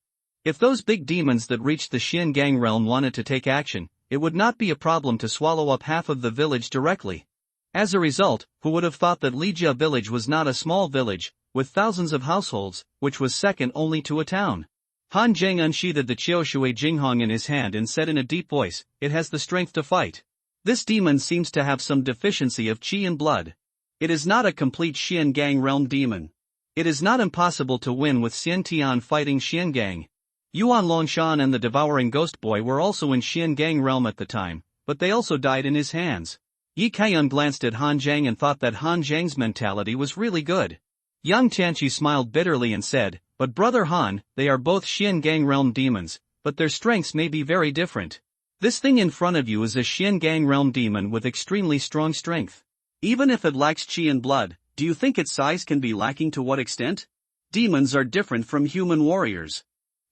If those big demons that reached the Xiangang realm wanted to take action, it would not be a problem to swallow up half of the village directly. As a result, who would have thought that Lijia village was not a small village, with thousands of households, which was second only to a town? Han Zheng unsheathed the Qiushui Jinghong in his hand and said in a deep voice, "It has the strength to fight. This demon seems to have some deficiency of qi and blood. It is not a complete Xiangang realm demon. It is not impossible to win with Xian Tian fighting Xiangang." Yuan Longshan and the devouring ghost boy were also in Xiangang realm at the time, but they also died in his hands. Yi Kaiyun glanced at Han Zheng and thought that Han Zheng's mentality was really good. Yang Tianqi smiled bitterly and said, "But brother Han, they are both Xiangang realm demons, but their strengths may be very different. This thing in front of you is a Xiangang realm demon with extremely strong strength. Even if it lacks qi and blood, do you think its size can be lacking to what extent? Demons are different from human warriors.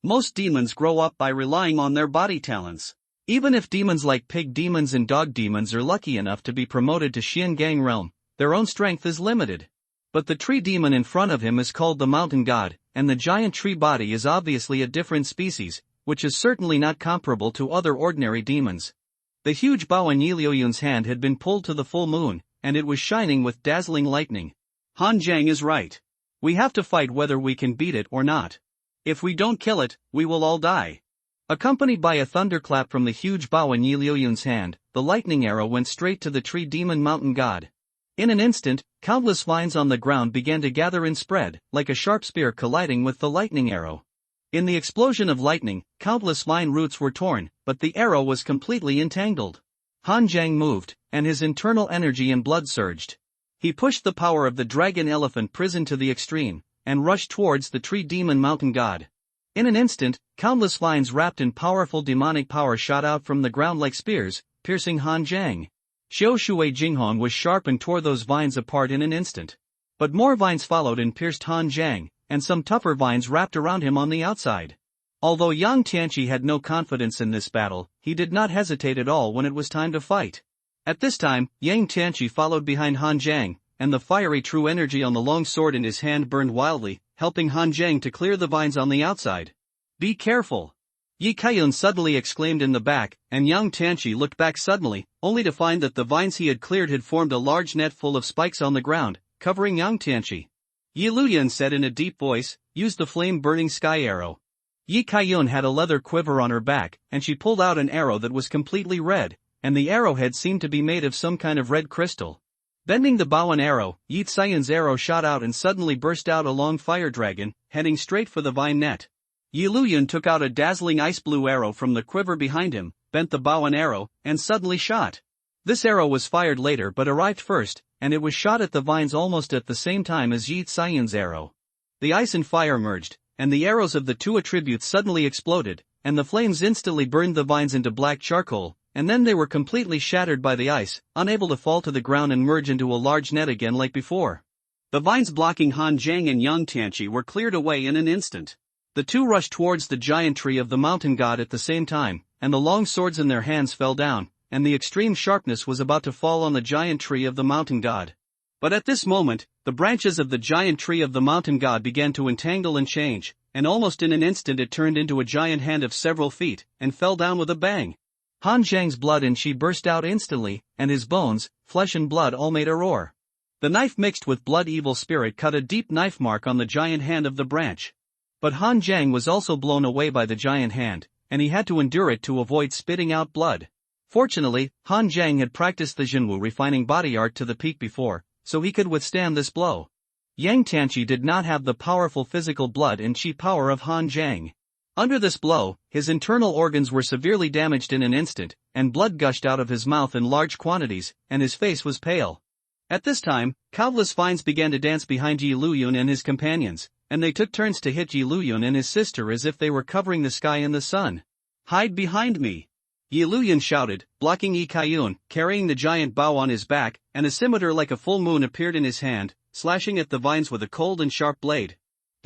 Most demons grow up by relying on their body talents. Even if demons like pig demons and dog demons are lucky enough to be promoted to Xiangang realm, their own strength is limited. But the tree demon in front of him is called the mountain god, and the giant tree body is obviously a different species, which is certainly not comparable to other ordinary demons." The huge bow in Yi Luyun's hand had been pulled to the full moon, and it was shining with dazzling lightning. "Han Zheng is right. We have to fight whether we can beat it or not. If we don't kill it, we will all die." Accompanied by a thunderclap from the huge bow in Yi Luyun's hand, the lightning arrow went straight to the tree demon mountain god. In an instant, countless vines on the ground began to gather and spread, like a sharp spear colliding with the lightning arrow. In the explosion of lightning, countless vine roots were torn, but the arrow was completely entangled. Han Zheng moved, and his internal energy and blood surged. He pushed the power of the dragon elephant prison to the extreme, and rushed towards the tree demon mountain god. In an instant, countless vines wrapped in powerful demonic power shot out from the ground like spears, piercing Han Zheng. Qiushui Jinghong was sharp and tore those vines apart in an instant. But more vines followed and pierced Han Zheng, and some tougher vines wrapped around him on the outside. Although Yang Tianqi had no confidence in this battle, he did not hesitate at all when it was time to fight. At this time, Yang Tianqi followed behind Han Zheng, and the fiery true energy on the long sword in his hand burned wildly, helping Han Zheng to clear the vines on the outside. "Be careful!" Yi Kaiyun suddenly exclaimed in the back, and Yang Tianqi looked back suddenly, only to find that the vines he had cleared had formed a large net full of spikes on the ground, covering Yang Tianqi. Yi Luyun said in a deep voice, "Use the flame-burning sky arrow." Yi Kaiyun had a leather quiver on her back, and she pulled out an arrow that was completely red, and the arrowhead seemed to be made of some kind of red crystal. Bending the bow and arrow, Yi Xian's arrow shot out and suddenly burst out a long fire dragon, heading straight for the vine net. Yi Luyun took out a dazzling ice blue arrow from the quiver behind him, bent the bow and arrow, and suddenly shot. This arrow was fired later but arrived first, and it was shot at the vines almost at the same time as Yi Xian's arrow. The ice and fire merged, and the arrows of the two attributes suddenly exploded, and the flames instantly burned the vines into black charcoal, and then they were completely shattered by the ice, unable to fall to the ground and merge into a large net again like before. The vines blocking Han Zheng and Yang Tianqi were cleared away in an instant. The two rushed towards the giant tree of the mountain god at the same time, and the long swords in their hands fell down, and the extreme sharpness was about to fall on the giant tree of the mountain god. But at this moment, the branches of the giant tree of the mountain god began to entangle and change, and almost in an instant it turned into a giant hand of several feet, and fell down with a bang. Han Zheng's blood and qi burst out instantly, and his bones, flesh and blood all made a roar. The knife mixed with blood evil spirit cut a deep knife mark on the giant hand of the branch. But Han Zheng was also blown away by the giant hand, and he had to endure it to avoid spitting out blood. Fortunately, Han Zheng had practiced the Jinwu refining body art to the peak before, so he could withstand this blow. Yang Tianqi did not have the powerful physical blood and qi power of Han Zheng. Under this blow, his internal organs were severely damaged in an instant, and blood gushed out of his mouth in large quantities, and his face was pale. At this time, countless vines began to dance behind Yi Luyun and his companions, and they took turns to hit Yi Luyun and his sister as if they were covering the sky and the sun. "Hide behind me!" Yi Luyun shouted, blocking Yi Kaiyun, carrying the giant bow on his back, and a scimitar like a full moon appeared in his hand, slashing at the vines with a cold and sharp blade.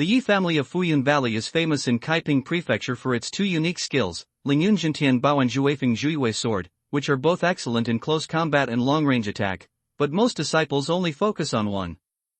The Yi family of Fuyun Valley is famous in Kaiping Prefecture for its two unique skills, Lingyun Jintian Bao and Zhuifeng Zhuiyue sword, which are both excellent in close combat and long-range attack, but most disciples only focus on one.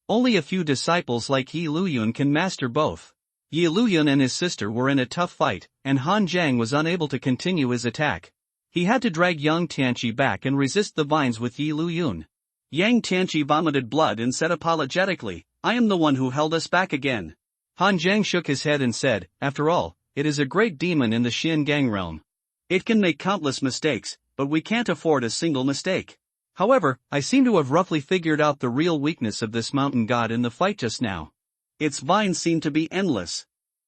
Only a few disciples like Yi Luyun can master both. Yi Luyun and his sister were in a tough fight, and Han Jiang was unable to continue his attack. He had to drag Yang Tianqi back and resist the vines with Yi Luyun. Yang Tianqi vomited blood and said apologetically, "I am the one who held us back again." Han Jiang shook his head and said, "After all, it is a great demon in the Xiangang realm. It can make countless mistakes, but we can't afford a single mistake. However, I seem to have roughly figured out the real weakness of this mountain god in the fight just now. Its vines seem to be endless.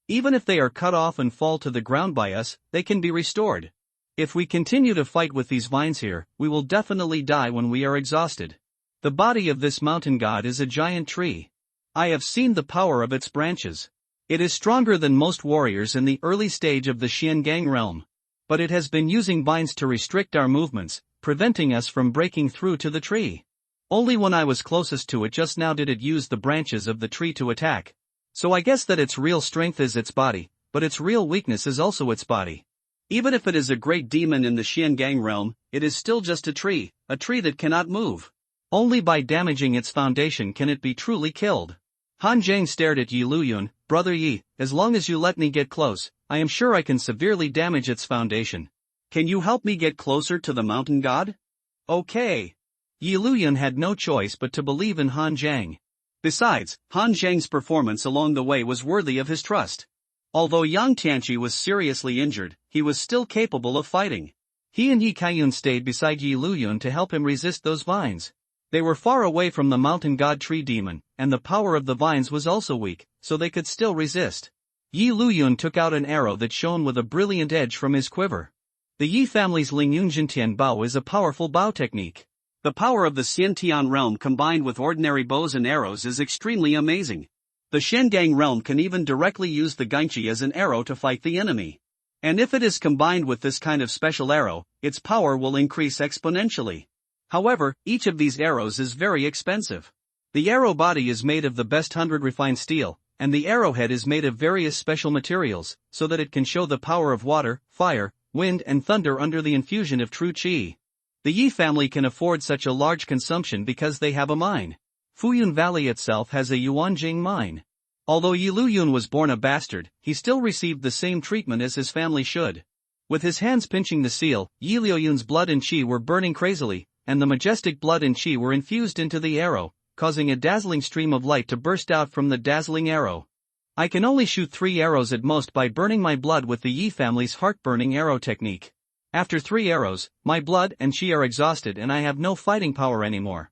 Even if they are cut off and fall to the ground by us, they can be restored. If we continue to fight with these vines here, we will definitely die when we are exhausted. The body of this mountain god is a giant tree. I have seen the power of its branches. It is stronger than most warriors in the early stage of the Xiangang realm. But it has been using vines to restrict our movements, preventing us from breaking through to the tree. Only when I was closest to it just now did it use the branches of the tree to attack. So I guess that its real strength is its body, but its real weakness is also its body. Even if it is a great demon in the Xiangang realm, it is still just a tree that cannot move. Only by damaging its foundation can it be truly killed." Han Jiang stared at Yi Luyun. "Brother Yi, as long as you let me get close, I am sure I can severely damage its foundation. Can you help me get closer to the mountain god?" "Okay." Yi Luyun had no choice but to believe in Han Jiang. Besides, Han Jiang's performance along the way was worthy of his trust. Although Yang Tianqi was seriously injured, he was still capable of fighting. He and Yi Kaiyun stayed beside Yi Luyun to help him resist those vines. They were far away from the mountain god tree demon, and the power of the vines was also weak, so they could still resist. Yi Luyun took out an arrow that shone with a brilliant edge from his quiver. The Yi family's Lingyun Jintian Bao is a powerful bao technique. The power of the Xiantian realm combined with ordinary bows and arrows is extremely amazing. The Xiangang realm can even directly use the Gaichi as an arrow to fight the enemy. And if it is combined with this kind of special arrow, its power will increase exponentially. However, each of these arrows is very expensive. The arrow body is made of the best 100 refined steel, and the arrowhead is made of various special materials, so that it can show the power of water, fire, wind and thunder under the infusion of true qi. The Yi family can afford such a large consumption because they have a mine. Fuyun Valley itself has a Yuanjing mine. Although Yi Luyun was born a bastard, he still received the same treatment as his family should. With his hands pinching the seal, Yi Luyun's blood and qi were burning crazily, and the majestic blood and qi were infused into the arrow, causing a dazzling stream of light to burst out from the dazzling arrow. I can only shoot 3 arrows at most by burning my blood with the Yi family's heart-burning arrow technique. After 3 arrows, my blood and qi are exhausted and I have no fighting power anymore."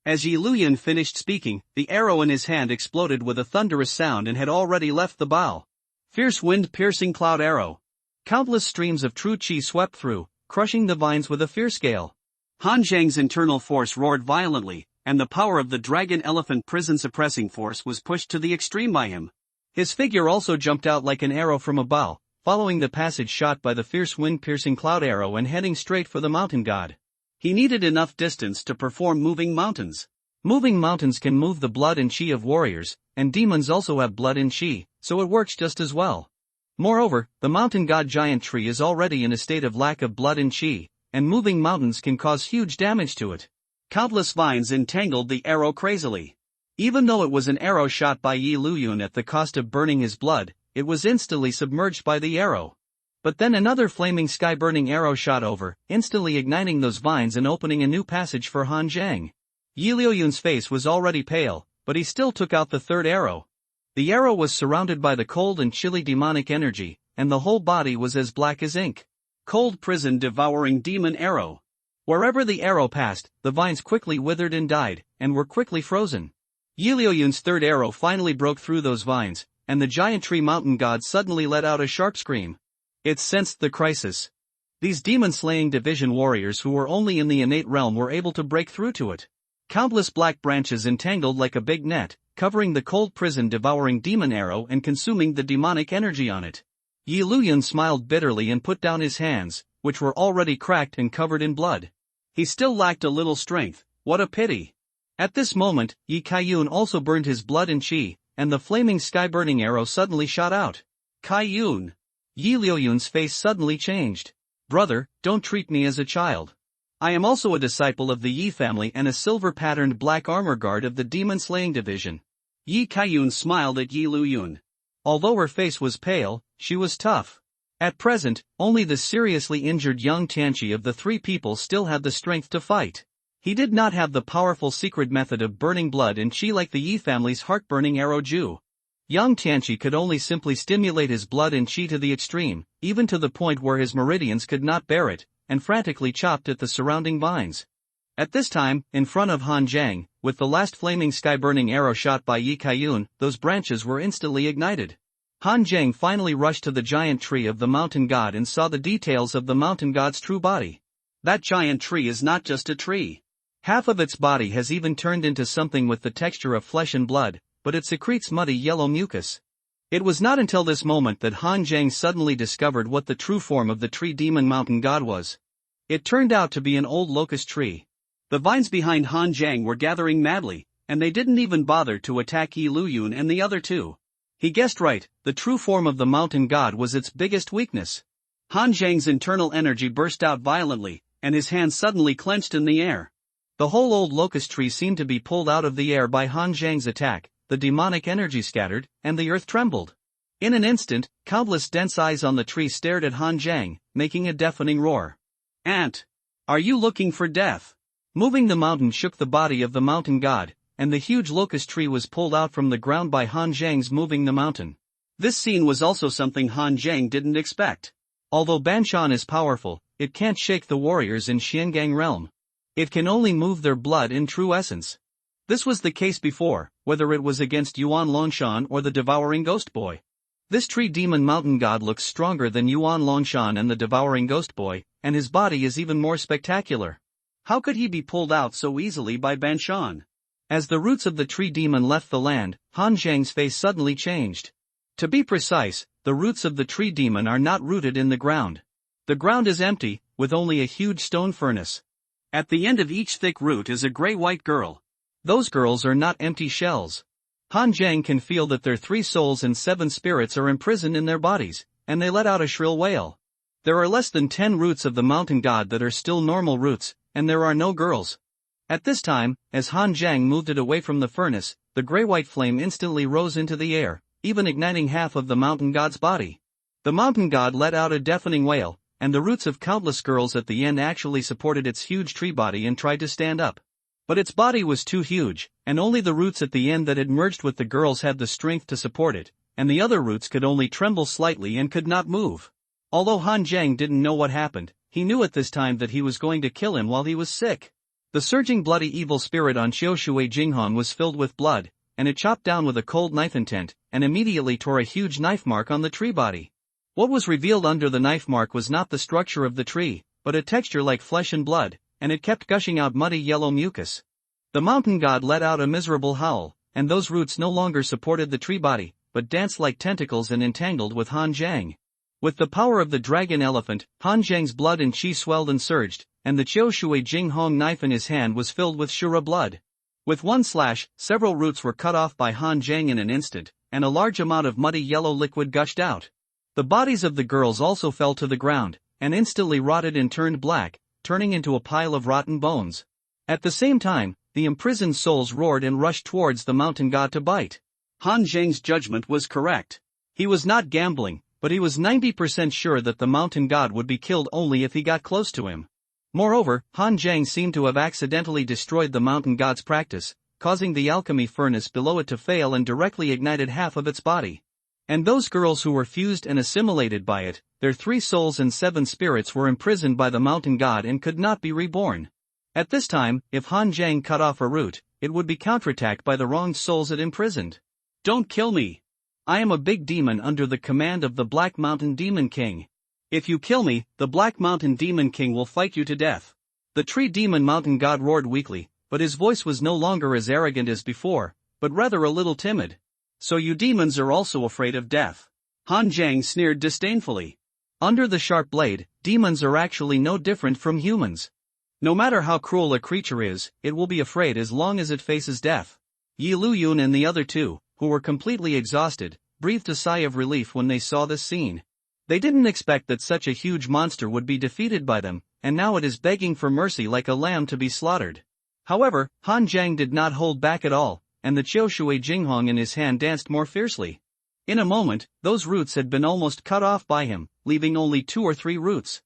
As Yi Luyun finished speaking, the arrow in his hand exploded with a thunderous sound and had already left the bow. Fierce wind-piercing cloud arrow. Countless streams of true qi swept through, crushing the vines with a fierce gale. Han Jiang's internal force roared violently, and the power of the dragon-elephant prison-suppressing force was pushed to the extreme by him. His figure also jumped out like an arrow from a bow, following the passage shot by the fierce wind-piercing cloud arrow and heading straight for the mountain god. He needed enough distance to perform moving mountains. Moving mountains can move the blood and qi of warriors, and demons also have blood and qi, so it works just as well. Moreover, the mountain god giant tree is already in a state of lack of blood and qi, and moving mountains can cause huge damage to it. Countless vines entangled the arrow crazily. Even though it was an arrow shot by Yi Luyun at the cost of burning his blood, it was instantly submerged by the arrow. But then another flaming sky-burning arrow shot over, instantly igniting those vines and opening a new passage for Han Jiang. Yi Luyun's face was already pale, but he still took out the 3rd arrow. The arrow was surrounded by the cold and chilly demonic energy, and the whole body was as black as ink. Cold prison devouring demon arrow. Wherever the arrow passed, the vines quickly withered and died, and were quickly frozen. Yi Luyun's 3rd arrow finally broke through those vines, and the giant tree mountain god suddenly let out a sharp scream. It sensed the crisis. These demon-slaying division warriors who were only in the innate realm were able to break through to it. Countless black branches entangled like a big net, covering the cold prison devouring demon arrow and consuming the demonic energy on it. Yi Luyun smiled bitterly and put down his hands, which were already cracked and covered in blood. He still lacked a little strength, what a pity. At this moment, Yi Kaiyun also burned his blood and qi, and the flaming sky-burning arrow suddenly shot out. Kai Yun. Yi Liuyun's face suddenly changed. Brother, don't treat me as a child. I am also a disciple of the Yi family and a silver-patterned black armor guard of the demon-slaying division. Yi Kaiyun smiled at Yi Liyun. Although her face was pale, she was tough. At present, only the seriously injured young Tianqi of the three people still had the strength to fight. He did not have the powerful secret method of burning blood and qi like the Yi family's heart-burning arrow Ju. Young Tianqi could only simply stimulate his blood and qi to the extreme, even to the point where his meridians could not bear it, and frantically chopped at the surrounding vines. At this time, in front of Han Jiang, with the last flaming sky-burning arrow shot by Yi Kaiyun, those branches were instantly ignited. Han Jiang finally rushed to the giant tree of the mountain god and saw the details of the mountain god's true body. That giant tree is not just a tree. Half of its body has even turned into something with the texture of flesh and blood, but it secretes muddy yellow mucus. It was not until this moment that Han Jiang suddenly discovered what the true form of the tree demon mountain god was. It turned out to be an old locust tree. The vines behind Han Jiang were gathering madly, and they didn't even bother to attack Yi Liyun and the other two. He guessed right, the true form of the mountain god was its biggest weakness. Han Jiang's internal energy burst out violently, and his hands suddenly clenched in the air. The whole old locust tree seemed to be pulled out of the air by Han Jiang's attack. The demonic energy scattered, and the earth trembled. In an instant, countless dense eyes on the tree stared at Han Jiang, making a deafening roar. Ant! Are you looking for death? Moving the mountain shook the body of the mountain god, and the huge locust tree was pulled out from the ground by Han Jiang's moving the mountain. This scene was also something Han Jiang didn't expect. Although Banshan is powerful, it can't shake the warriors in Xiangang realm. It can only move their blood in true essence. This was the case before, whether it was against Yuan Longshan or the devouring ghost boy. This tree demon mountain god looks stronger than Yuan Longshan and the devouring ghost boy, and his body is even more spectacular. How could he be pulled out so easily by Banshan? As the roots of the tree demon left the land, Han Jiang's face suddenly changed. To be precise, the roots of the tree demon are not rooted in the ground. The ground is empty, with only a huge stone furnace. At the end of each thick root is a gray-white girl. Those girls are not empty shells. Han Jiang can feel that their 3 souls and 7 spirits are imprisoned in their bodies, and they let out a shrill wail. There are less than 10 roots of the mountain god that are still normal roots, and there are no girls. At this time, as Han Jiang moved it away from the furnace, the gray-white flame instantly rose into the air, even igniting half of the mountain god's body. The mountain god let out a deafening wail, and the roots of countless girls at the end actually supported its huge tree body and tried to stand up. But its body was too huge, and only the roots at the end that had merged with the girls had the strength to support it, and the other roots could only tremble slightly and could not move. Although Han Jiang didn't know what happened, he knew at this time that he was going to kill him while he was sick. The surging bloody evil spirit on Xiaoshui Jinghong was filled with blood, and it chopped down with a cold knife intent, and immediately tore a huge knife mark on the tree body. What was revealed under the knife mark was not the structure of the tree, but a texture like flesh and blood, and it kept gushing out muddy yellow mucus. The mountain god let out a miserable howl, and those roots no longer supported the tree body, but danced like tentacles and entangled with Han Jiang. With the power of the dragon elephant, Han Jiang's blood and qi swelled and surged, and the Qiushui Jinghong knife in his hand was filled with Shura blood. With one slash, several roots were cut off by Han Jiang in an instant, and a large amount of muddy yellow liquid gushed out. The bodies of the girls also fell to the ground, and instantly rotted and turned black, turning into a pile of rotten bones. At the same time, the imprisoned souls roared and rushed towards the mountain god to bite. Han Jiang's judgment was correct. He was not gambling, but he was 90% sure that the mountain god would be killed only if he got close to him. Moreover, Han Jiang seemed to have accidentally destroyed the mountain god's practice, causing the alchemy furnace below it to fail and directly ignited half of its body. And those girls who were fused and assimilated by it, their 3 souls and 7 spirits were imprisoned by the mountain god and could not be reborn. At this time, if Han Jiang cut off a root, it would be counterattacked by the wronged souls it imprisoned. Don't kill me. I am a big demon under the command of the Black Mountain Demon King. If you kill me, the Black Mountain Demon King will fight you to death. The tree demon mountain god roared weakly, but his voice was no longer as arrogant as before, but rather a little timid. So you demons are also afraid of death? Han Jiang sneered disdainfully. Under the sharp blade, demons are actually no different from humans. No matter how cruel a creature is, it will be afraid as long as it faces death. Yi Liyun and the other two, who were completely exhausted, breathed a sigh of relief when they saw this scene. They didn't expect that such a huge monster would be defeated by them, and now it is begging for mercy like a lamb to be slaughtered. However, Han Jiang did not hold back at all, and the Qiushui Jinghong in his hand danced more fiercely. In a moment, those roots had been almost cut off by him, leaving only 2 or 3 roots.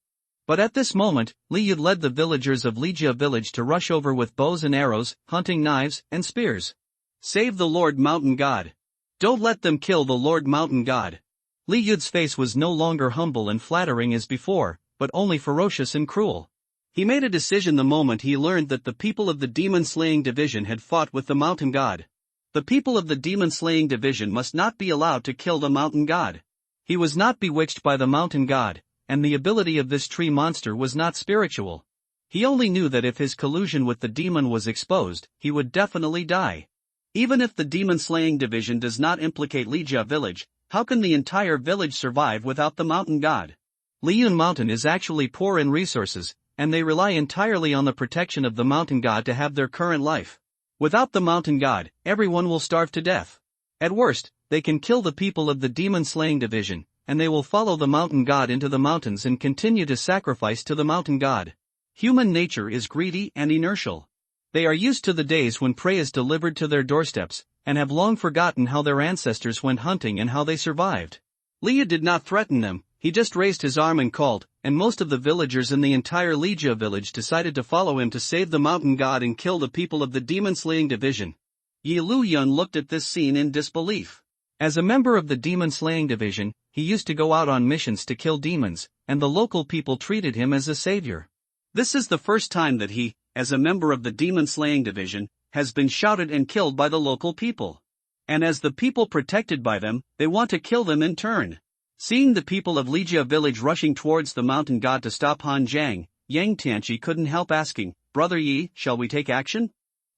But at this moment, Li Yud led the villagers of Lijia village to rush over with bows and arrows, hunting knives, and spears. Save the Lord Mountain God. Don't let them kill the Lord Mountain God. Li Yud's face was no longer humble and flattering as before, but only ferocious and cruel. He made a decision the moment he learned that the people of the demon-slaying division had fought with the mountain god. The people of the demon-slaying division must not be allowed to kill the mountain god. He was not bewitched by the mountain god, and the ability of this tree monster was not spiritual. He only knew that if his collusion with the demon was exposed, he would definitely die. Even if the demon-slaying division does not implicate Lijia village, how can the entire village survive without the mountain god? Liyun Mountain is actually poor in resources, and they rely entirely on the protection of the mountain god to have their current life. Without the mountain god, everyone will starve to death. At worst, they can kill the people of the demon-slaying division, and they will follow the mountain god into the mountains and continue to sacrifice to the mountain god. Human nature is greedy and inertial. They are used to the days when prey is delivered to their doorsteps, and have long forgotten how their ancestors went hunting and how they survived. Liu did not threaten them, he just raised his arm and called, and most of the villagers in the entire Lijia village decided to follow him to save the mountain god and kill the people of the demon-slaying division. Yi Luyun looked at this scene in disbelief. As a member of the demon-slaying division, he used to go out on missions to kill demons, and the local people treated him as a savior. This is the first time that he, as a member of the demon-slaying division, has been shouted and killed by the local people. And as the people protected by them, they want to kill them in turn. Seeing the people of Lijia village rushing towards the mountain god to stop Han Jiang, Yang Tianqi couldn't help asking, "Brother Yi, shall we take action?"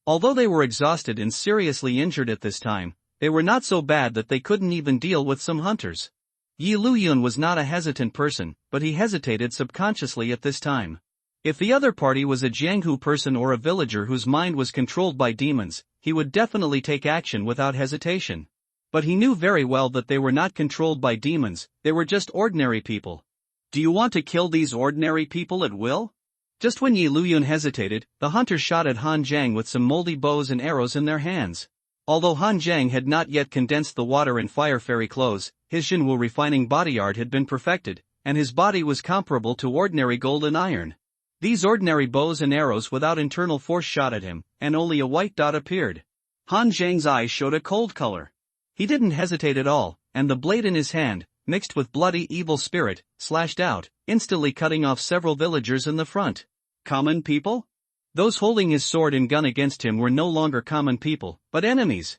Although they were exhausted and seriously injured at this time, they were not so bad that they couldn't even deal with some hunters. Yi Luyun was not a hesitant person, but he hesitated subconsciously at this time. If the other party was a Jianghu person or a villager whose mind was controlled by demons, he would definitely take action without hesitation. But he knew very well that they were not controlled by demons, they were just ordinary people. Do you want to kill these ordinary people at will? Just when Yi Luyun hesitated, the hunters shot at Han Jiang with some moldy bows and arrows in their hands. Although Han Jiang had not yet condensed the water in fire fairy clothes, his Jinwu refining body art had been perfected, and his body was comparable to ordinary gold and iron. These ordinary bows and arrows without internal force shot at him, and only a white dot appeared. Han Jiang's eyes showed a cold color. He didn't hesitate at all, and the blade in his hand, mixed with bloody evil spirit, slashed out, instantly cutting off several villagers in the front. Common people? Those holding his sword and gun against him were no longer common people, but enemies.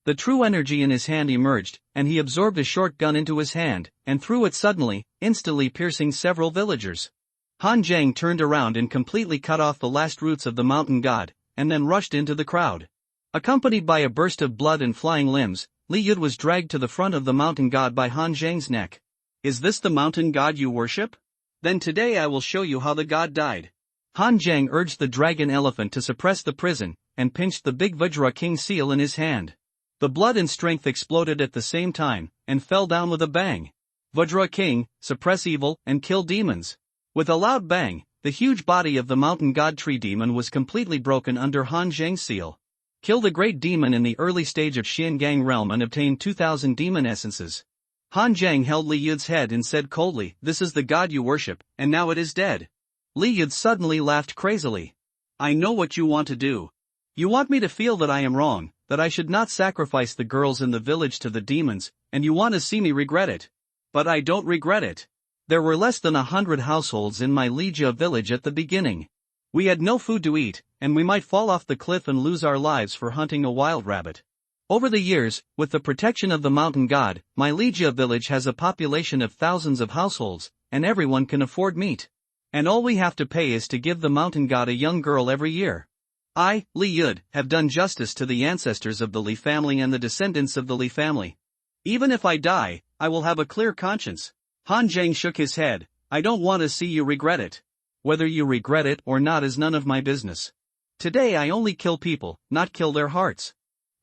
The true energy in his hand emerged, and he absorbed a short gun into his hand, and threw it suddenly, instantly piercing several villagers. Han Jiang turned around and completely cut off the last roots of the mountain god, and then rushed into the crowd. Accompanied by a burst of blood and flying limbs, Li Yud was dragged to the front of the mountain god by Han Jiang's neck. "Is this the mountain god you worship? Then today I will show you how the god died." Han Jiang urged the dragon elephant to suppress the prison, and pinched the big Vajra King seal in his hand. The blood and strength exploded at the same time, and fell down with a bang. Vajra King, suppress evil, and kill demons. With a loud bang, the huge body of the mountain god tree demon was completely broken under Han Jiang's seal. Kill the great demon in the early stage of Xiangang realm and obtain 2,000 demon essences. Han Jiang held Li Yud's head and said coldly, "This is the god you worship, and now it is dead." Li Yud suddenly laughed crazily. "I know what you want to do. You want me to feel that I am wrong, that I should not sacrifice the girls in the village to the demons, and you want to see me regret it. But I don't regret it. There were less than 100 households in my Lijia village at the beginning. We had no food to eat, and we might fall off the cliff and lose our lives for hunting a wild rabbit. Over the years, with the protection of the mountain god, my Lijia village has a population of thousands of households, and everyone can afford meat. And all we have to pay is to give the mountain god a young girl every year. I, Li Yud, have done justice to the ancestors of the Li family and the descendants of the Li family. Even if I die, I will have a clear conscience." Han Jiang shook his head. "I don't want to see you regret it. Whether you regret it or not is none of my business. Today I only kill people, not kill their hearts.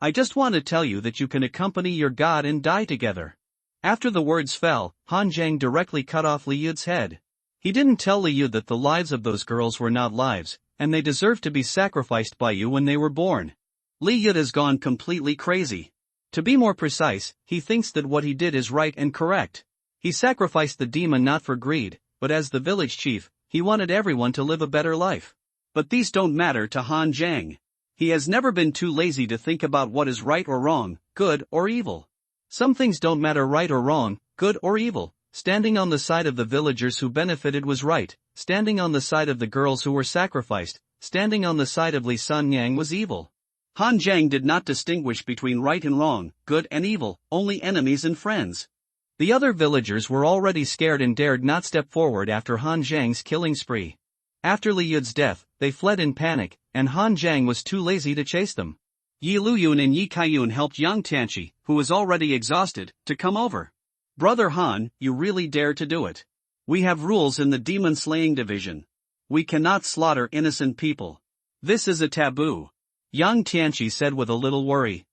I just want to tell you that you can accompany your god and die together. After the words fell, Han Zhang directly cut off Li Yud's head. He didn't tell Li Yud that the lives of those girls were not lives, and they deserved to be sacrificed by you when they were born. Li Yud has gone completely crazy. To be more precise, he thinks that what he did is right and correct. He sacrificed the demon not for greed, but as the village chief, he wanted everyone to live a better life. But these don't matter to Han Zhang. He has never been too lazy to think about what is right or wrong, good or evil. Some things don't matter right or wrong, good or evil. Standing on the side of the villagers who benefited was right, standing on the side of the girls who were sacrificed, standing on the side of Li Sanyang was evil. Han Zhang did not distinguish between right and wrong, good and evil, only enemies and friends. The other villagers were already scared and dared not step forward after Han Zhang's killing spree. After Li Yud's death, they fled in panic, and Han Zhang was too lazy to chase them. Yi Luyun and Yi Kaiyun helped Yang Tianqi, who was already exhausted, to come over. Brother Han, you really dare to do it. We have rules in the demon slaying division. We cannot slaughter innocent people. This is a taboo. Yang Tianqi said with a little worry.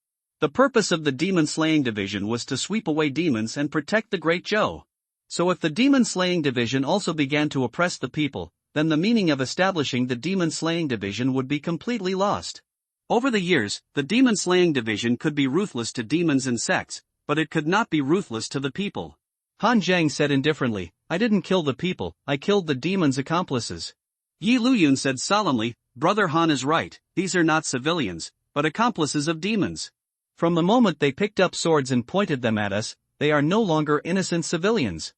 The purpose of the demon slaying division was to sweep away demons and protect the Great Zhou. So if the demon slaying division also began to oppress the people, then the meaning of establishing the demon slaying division would be completely lost. Over the years, the demon slaying division could be ruthless to demons and sects, but it could not be ruthless to the people. Han Zhang said indifferently, I didn't kill the people, I killed the demon's accomplices. Yi Luyun said solemnly, Brother Han is right, these are not civilians, but accomplices of demons. From the moment they picked up swords and pointed them at us, they are no longer innocent civilians.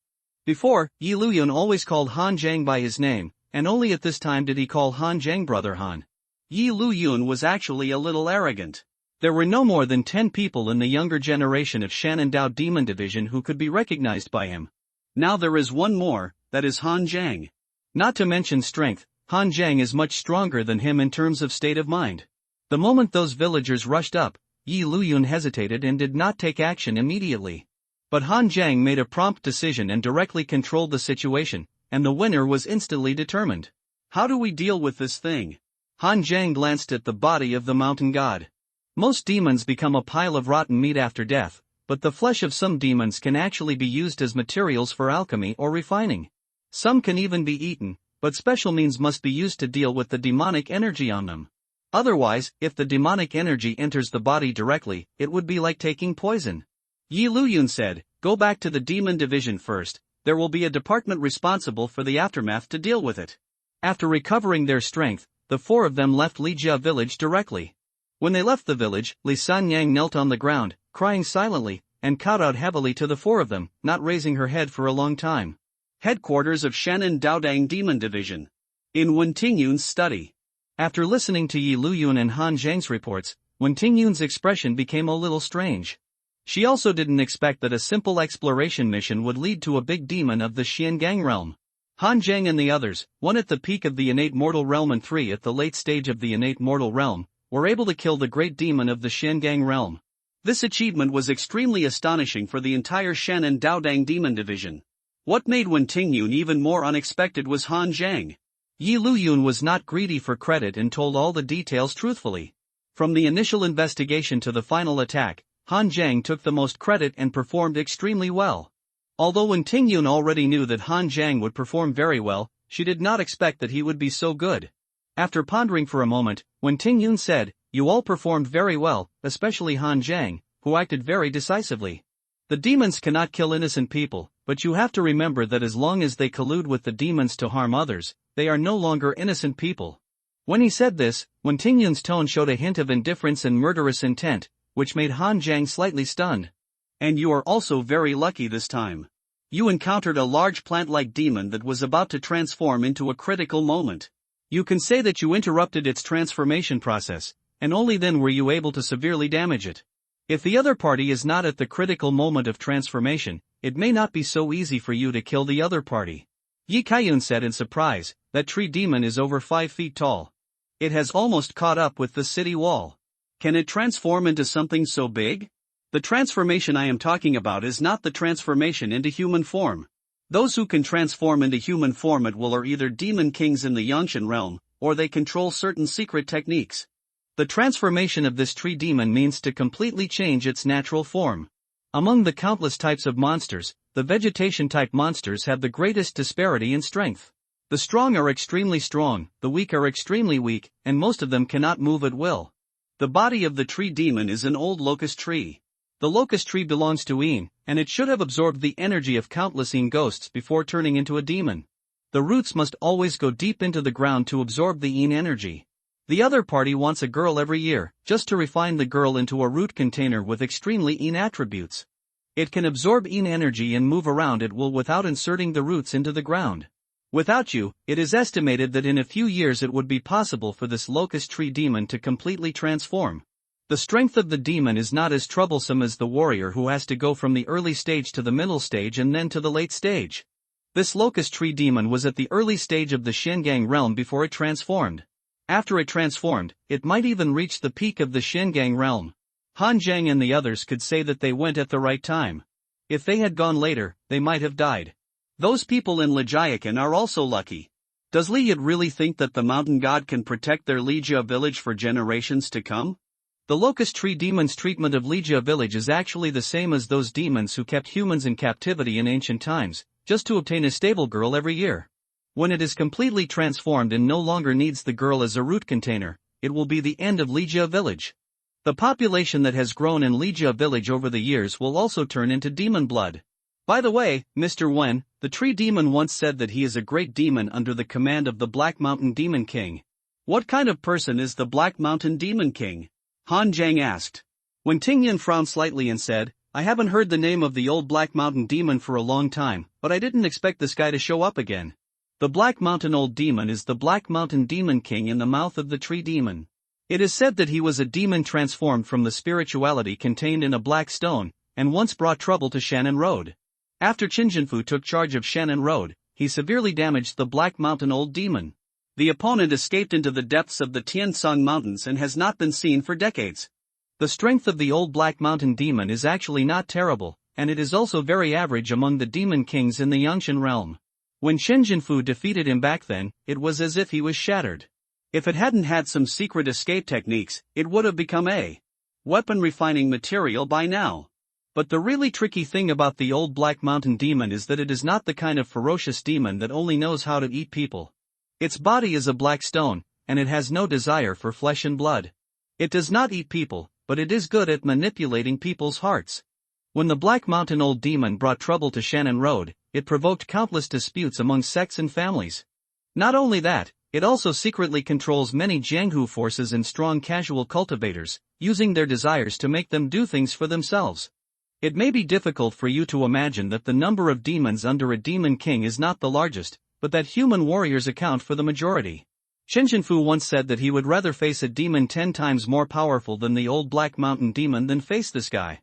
Before, Yi Luyun always called Han Zhang by his name, and only at this time did he call Han Zhang Brother Han. Yi Luyun was actually a little arrogant. There were no more than 10 people in the younger generation of Shanandao Demon Division who could be recognized by him. Now there is one more, that is Han Zhang. Not to mention strength, Han Zhang is much stronger than him in terms of state of mind. The moment those villagers rushed up, Yi Luyun hesitated and did not take action immediately. But Han Zhang made a prompt decision and directly controlled the situation, and the winner was instantly determined. How do we deal with this thing? Han Zhang glanced at the body of the mountain god. Most demons become a pile of rotten meat after death, but the flesh of some demons can actually be used as materials for alchemy or refining. Some can even be eaten, but special means must be used to deal with the demonic energy on them. Otherwise, if the demonic energy enters the body directly, it would be like taking poison. Yi Luyun said, go back to the demon division first, there will be a department responsible for the aftermath to deal with it. After recovering their strength, the 4 of them left Lijia village directly. When they left the village, Li Sanyang knelt on the ground, crying silently, and kowtowed heavily to the 4 of them, not raising her head for a long time. Headquarters of Shannon Daodang Demon Division. In Wen Tingyun's study. After listening to Yi Luyun and Han Zhang's reports, Wen Tingyun's expression became a little strange. She also didn't expect that a simple exploration mission would lead to a big demon of the Xiangang realm. Han Zhang and the others, 1 at the peak of the innate mortal realm and 3 at the late stage of the innate mortal realm, were able to kill the great demon of the Xiangang realm. This achievement was extremely astonishing for the entire Shannon Daodang Demon Division. What made Wen Tingyun even more unexpected was Han Zhang. Yi Luyun was not greedy for credit and told all the details truthfully. From the initial investigation to the final attack, Han Zhang took the most credit and performed extremely well. Although Wen Tingyun already knew that Han Zhang would perform very well, she did not expect that he would be so good. After pondering for a moment, Wen Tingyun said, you all performed very well, especially Han Zhang, who acted very decisively. The demons cannot kill innocent people, but you have to remember that as long as they collude with the demons to harm others, they are no longer innocent people. When he said this, Wen Tingyun's tone showed a hint of indifference and murderous intent, which made Han Zhang slightly stunned. And you are also very lucky this time. You encountered a large plant-like demon that was about to transform into a critical moment. You can say that you interrupted its transformation process, and only then were you able to severely damage it. If the other party is not at the critical moment of transformation, it may not be so easy for you to kill the other party. Yi Kaiyun said in surprise, that tree demon is over 5 feet tall. It has almost caught up with the city wall. Can it transform into something so big? The transformation I am talking about is not the transformation into human form. Those who can transform into human form at will are either demon kings in the Yangshan realm, or they control certain secret techniques. The transformation of this tree demon means to completely change its natural form. Among the countless types of monsters, the vegetation-type monsters have the greatest disparity in strength. The strong are extremely strong, the weak are extremely weak, and most of them cannot move at will. The body of the tree demon is an old locust tree. The locust tree belongs to een, and it should have absorbed the energy of countless een ghosts before turning into a demon. The roots must always go deep into the ground to absorb the een energy. The other party wants a girl every year, just to refine the girl into a root container with extremely een attributes. It can absorb een energy and move around at will without inserting the roots into the ground. Without you, it is estimated that in a few years it would be possible for this locust tree demon to completely transform. The strength of the demon is not as troublesome as the warrior who has to go from the early stage to the middle stage and then to the late stage. This locust tree demon was at the early stage of the Shengang realm before it transformed. After it transformed, it might even reach the peak of the Shengang realm. Han Zhang and the others could say that they went at the right time. If they had gone later, they might have died. Those people in Lijiakan are also lucky. Does Li Yid really think that the mountain god can protect their Lijia village for generations to come? The locust tree demon's treatment of Lijia village is actually the same as those demons who kept humans in captivity in ancient times, just to obtain a stable girl every year. When it is completely transformed and no longer needs the girl as a root container, it will be the end of Lijia village. The population that has grown in Lijia village over the years will also turn into demon blood. By the way, Mr. Wen, the tree demon once said that he is a great demon under the command of the Black Mountain Demon King. What kind of person is the Black Mountain Demon King? Han Zhang asked. When Tingyan frowned slightly and said, I haven't heard the name of the old Black Mountain Demon for a long time, but I didn't expect this guy to show up again. The Black Mountain Old Demon is the Black Mountain Demon King in the mouth of the tree demon. It is said that he was a demon transformed from the spirituality contained in a black stone, and once brought trouble to Shannon Road. After Qinjianfu took charge of Shannon Road, he severely damaged the Black Mountain Old Demon. The opponent escaped into the depths of the Tiansong Mountains and has not been seen for decades. The strength of the old Black Mountain Demon is actually not terrible, and it is also very average among the demon kings in the Yangshan realm. When Qinjianfu defeated him back then, it was as if he was shattered. If it hadn't had some secret escape techniques, it would have become a weapon refining material by now. But the really tricky thing about the old Black Mountain Demon is that it is not the kind of ferocious demon that only knows how to eat people. Its body is a black stone, and it has no desire for flesh and blood. It does not eat people, but it is good at manipulating people's hearts. When the Black Mountain Old Demon brought trouble to Shannon Road, it provoked countless disputes among sects and families. Not only that, it also secretly controls many Jianghu forces and strong casual cultivators, using their desires to make them do things for themselves. It may be difficult for you to imagine that the number of demons under a demon king is not the largest, but that human warriors account for the majority. Qinjianfu once said that he would rather face a demon 10 times more powerful than the old Black Mountain Demon than face this guy.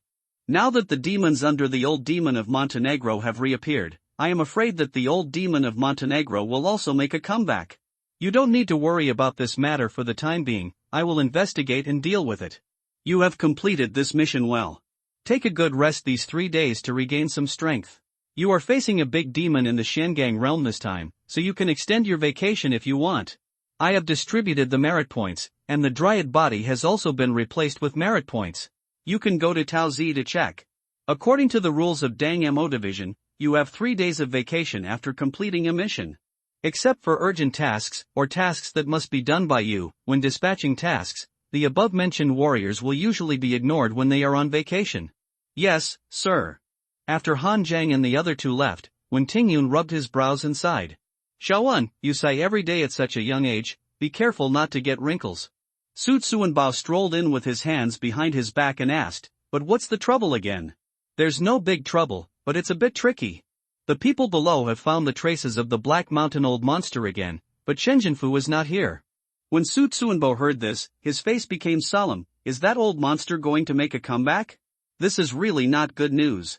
Now that the demons under the old demon of Montenegro have reappeared, I am afraid that the old demon of Montenegro will also make a comeback. You don't need to worry about this matter for the time being, I will investigate and deal with it. You have completed this mission well. Take a good rest these 3 days to regain some strength. You are facing a big demon in the Shengang realm this time, so you can extend your vacation if you want. I have distributed the merit points, and the dryad body has also been replaced with merit points. You can go to Taozi to check. According to the rules of Dang Mo Division, you have 3 days of vacation after completing a mission. Except for urgent tasks, or tasks that must be done by you, when dispatching tasks, the above-mentioned warriors will usually be ignored when they are on vacation. Yes, sir. After Han Zhang and the other two left, Wen Tingyun rubbed his brows and sighed. Shaoan, you sigh every day at such a young age, be careful not to get wrinkles. Su Tsuanbao strolled in with his hands behind his back and asked, but what's the trouble again? There's no big trouble, but it's a bit tricky. The people below have found the traces of the Black Mountain Old Monster again, but Qinjianfu is not here. When Su Tsuanbao heard this, his face became solemn. Is that old monster going to make a comeback? This is really not good news.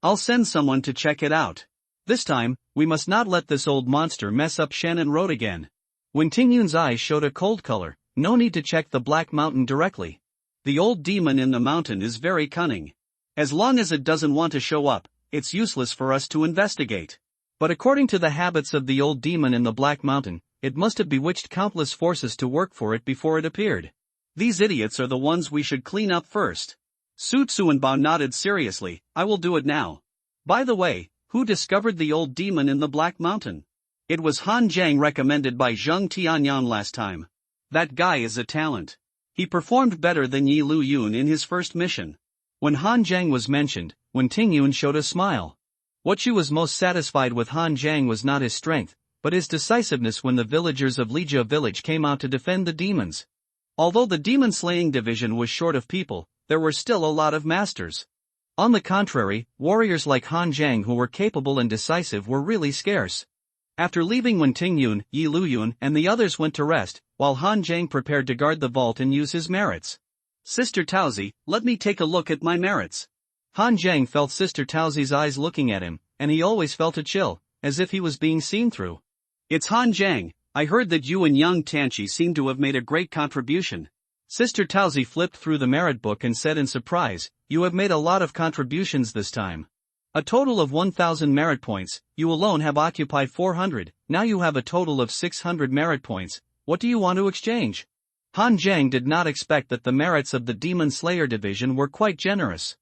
I'll send someone to check it out. This time, we must not let this old monster mess up Shannon Road again. When Tingyun's eyes showed a cold color, no need to check the Black Mountain directly. The old demon in the mountain is very cunning. As long as it doesn't want to show up, it's useless for us to investigate. But according to the habits of the old demon in the Black Mountain, it must have bewitched countless forces to work for it before it appeared. These idiots are the ones we should clean up first. Su Tsuanbao nodded seriously. I will do it now. By the way, who discovered the old demon in the Black Mountain? It was Han Jiang, recommended by Zheng Tianyan last time. That guy is a talent. He performed better than Yi Lu Yun in his first mission. When Han Jiang was mentioned, Wen Tingyun showed a smile. What she was most satisfied with Han Jiang was not his strength, but his decisiveness when the villagers of Lijia village came out to defend the demons. Although the demon-slaying division was short of people, there were still a lot of masters. On the contrary, warriors like Han Jiang who were capable and decisive were really scarce. After leaving Wen Tingyun, Yi Lu Yun and the others went to rest, while Han Jiang prepared to guard the vault and use his merits. Sister Taozi, let me take a look at my merits. Han Jiang felt Sister Taozi's eyes looking at him, and he always felt a chill, as if he was being seen through. It's Han Jiang. I heard that you and young Tanchi seem to have made a great contribution. Sister Taozi flipped through the merit book and said in surprise, you have made a lot of contributions this time. A total of 1,000 merit points, you alone have occupied 400, now you have a total of 600 merit points, what do you want to exchange? Han Jiang did not expect that the merits of the Demon Slayer division were quite generous.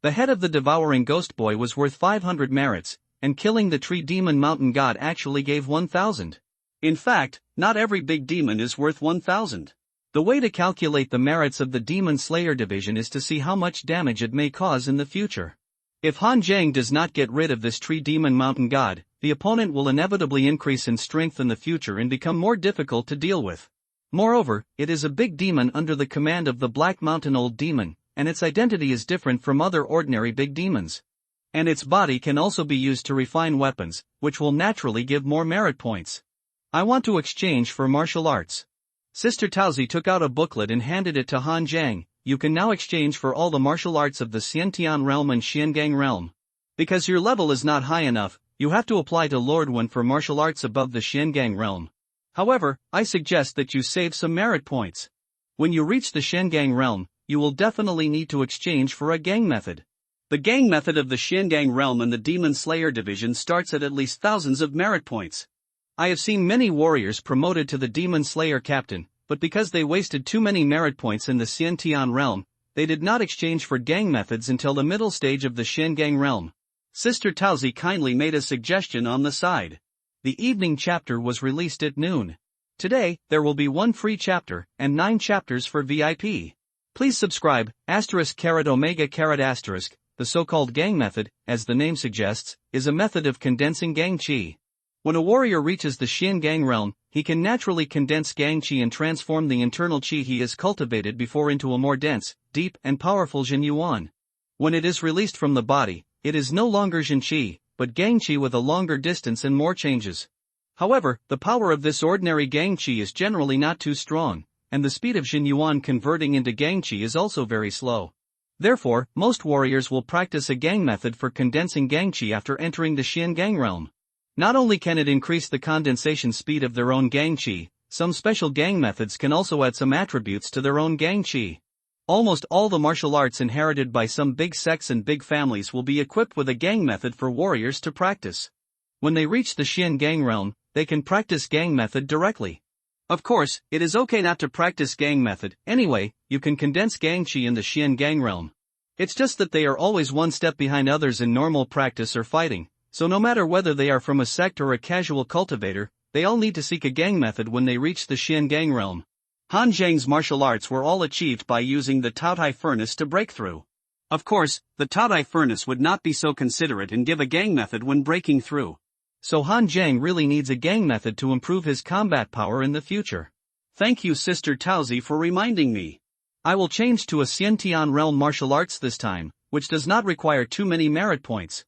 The head of the Devouring Ghost Boy was worth 500 merits, and killing the Tree Demon Mountain God actually gave 1,000. In fact, not every big demon is worth 1,000. The way to calculate the merits of the Demon Slayer division is to see how much damage it may cause in the future. If Han Jiang does not get rid of this Tree Demon Mountain God, the opponent will inevitably increase in strength in the future and become more difficult to deal with. Moreover, it is a big demon under the command of the Black Mountain Old Demon, and its identity is different from other ordinary big demons. And its body can also be used to refine weapons, which will naturally give more merit points. I want to exchange for martial arts. Sister Taozi took out a booklet and handed it to Han Jiang. You can now exchange for all the martial arts of the Xiantian realm and Xiangang realm. Because your level is not high enough, you have to apply to Lord Wen for martial arts above the Xiangang realm. However, I suggest that you save some merit points. When you reach the Xiangang realm, you will definitely need to exchange for a gang method. The gang method of the Xiangang realm and the Demon Slayer division starts at least thousands of merit points. I have seen many warriors promoted to the Demon Slayer captain, but because they wasted too many merit points in the Xiantian realm, they did not exchange for gang methods until the middle stage of the Xiangang realm. Sister Taozi kindly made a suggestion on the side. The evening chapter was released at noon. Today, there will be one free chapter, and 9 chapters for VIP. Please subscribe, *omega ***. The so-called gang method, as the name suggests, is a method of condensing gang qi. When a warrior reaches the Xiangang realm, he can naturally condense gang qi and transform the internal qi he has cultivated before into a more dense, deep and powerful Jin Yuan. When it is released from the body, it is no longer Jin qi, but gang qi with a longer distance and more changes. However, the power of this ordinary gang qi is generally not too strong, and the speed of Jin Yuan converting into gang qi is also very slow. Therefore, most warriors will practice a gang method for condensing gang qi after entering the Xiangang realm. Not only can it increase the condensation speed of their own gang qi, some special gang methods can also add some attributes to their own gang qi. Almost all the martial arts inherited by some big sects and big families will be equipped with a gang method for warriors to practice. When they reach the Xiangang realm, they can practice gang method directly. Of course, it is okay not to practice gang method, anyway, you can condense gang qi in the Xiangang realm. It's just that they are always one step behind others in normal practice or fighting. So no matter whether they are from a sect or a casual cultivator, they all need to seek a gang method when they reach the Xiangang realm. Han Jiang's martial arts were all achieved by using the Taotai furnace to break through. Of course, the Taotai furnace would not be so considerate and give a gang method when breaking through. So Han Jiang really needs a gang method to improve his combat power in the future. Thank you Sister Taozi for reminding me. I will change to a Xiantian realm martial arts this time, which does not require too many merit points.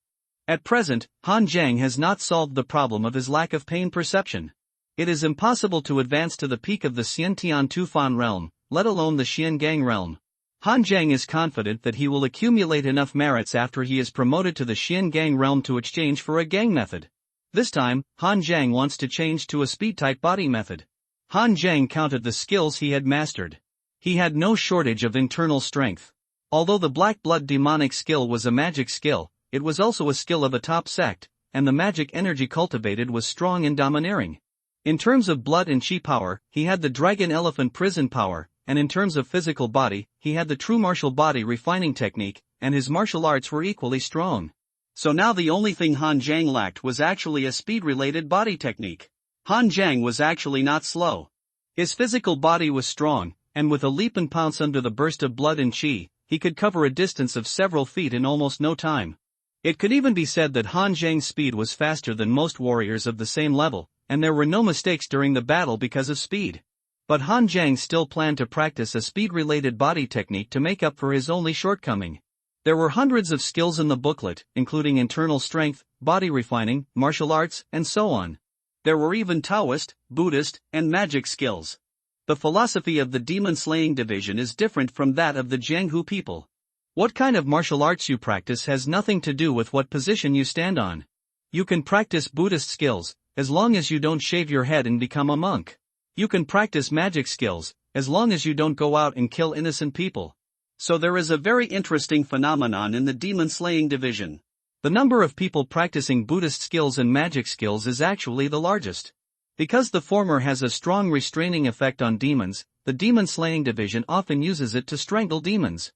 At present, Han Jiang has not solved the problem of his lack of pain perception. It is impossible to advance to the peak of the Xiantian Tufan realm, let alone the Xiangang realm. Han Jiang is confident that he will accumulate enough merits after he is promoted to the Xiangang realm to exchange for a gang method. This time, Han Jiang wants to change to a speed-type body method. Han Jiang counted the skills he had mastered. He had no shortage of internal strength. Although the Black Blood demonic skill was a magic skill, it was also a skill of a top sect, and the magic energy cultivated was strong and domineering. In terms of blood and chi power, he had the Dragon Elephant Prison power, and in terms of physical body, he had the true martial body refining technique, and his martial arts were equally strong. So now the only thing Han Zhang lacked was actually a speed-related body technique. Han Zhang was actually not slow. His physical body was strong, and with a leap and pounce under the burst of blood and chi, he could cover a distance of several feet in almost no time. It could even be said that Han Zhang's speed was faster than most warriors of the same level, and there were no mistakes during the battle because of speed. But Han Zhang still planned to practice a speed-related body technique to make up for his only shortcoming. There were hundreds of skills in the booklet, including internal strength, body refining, martial arts, and so on. There were even Taoist, Buddhist, and magic skills. The philosophy of the demon-slaying division is different from that of the Jianghu people. What kind of martial arts you practice has nothing to do with what position you stand on. You can practice Buddhist skills, as long as you don't shave your head and become a monk. You can practice magic skills, as long as you don't go out and kill innocent people. So there is a very interesting phenomenon in the demon-slaying division. The number of people practicing Buddhist skills and magic skills is actually the largest. Because the former has a strong restraining effect on demons, the demon-slaying division often uses it to strangle demons.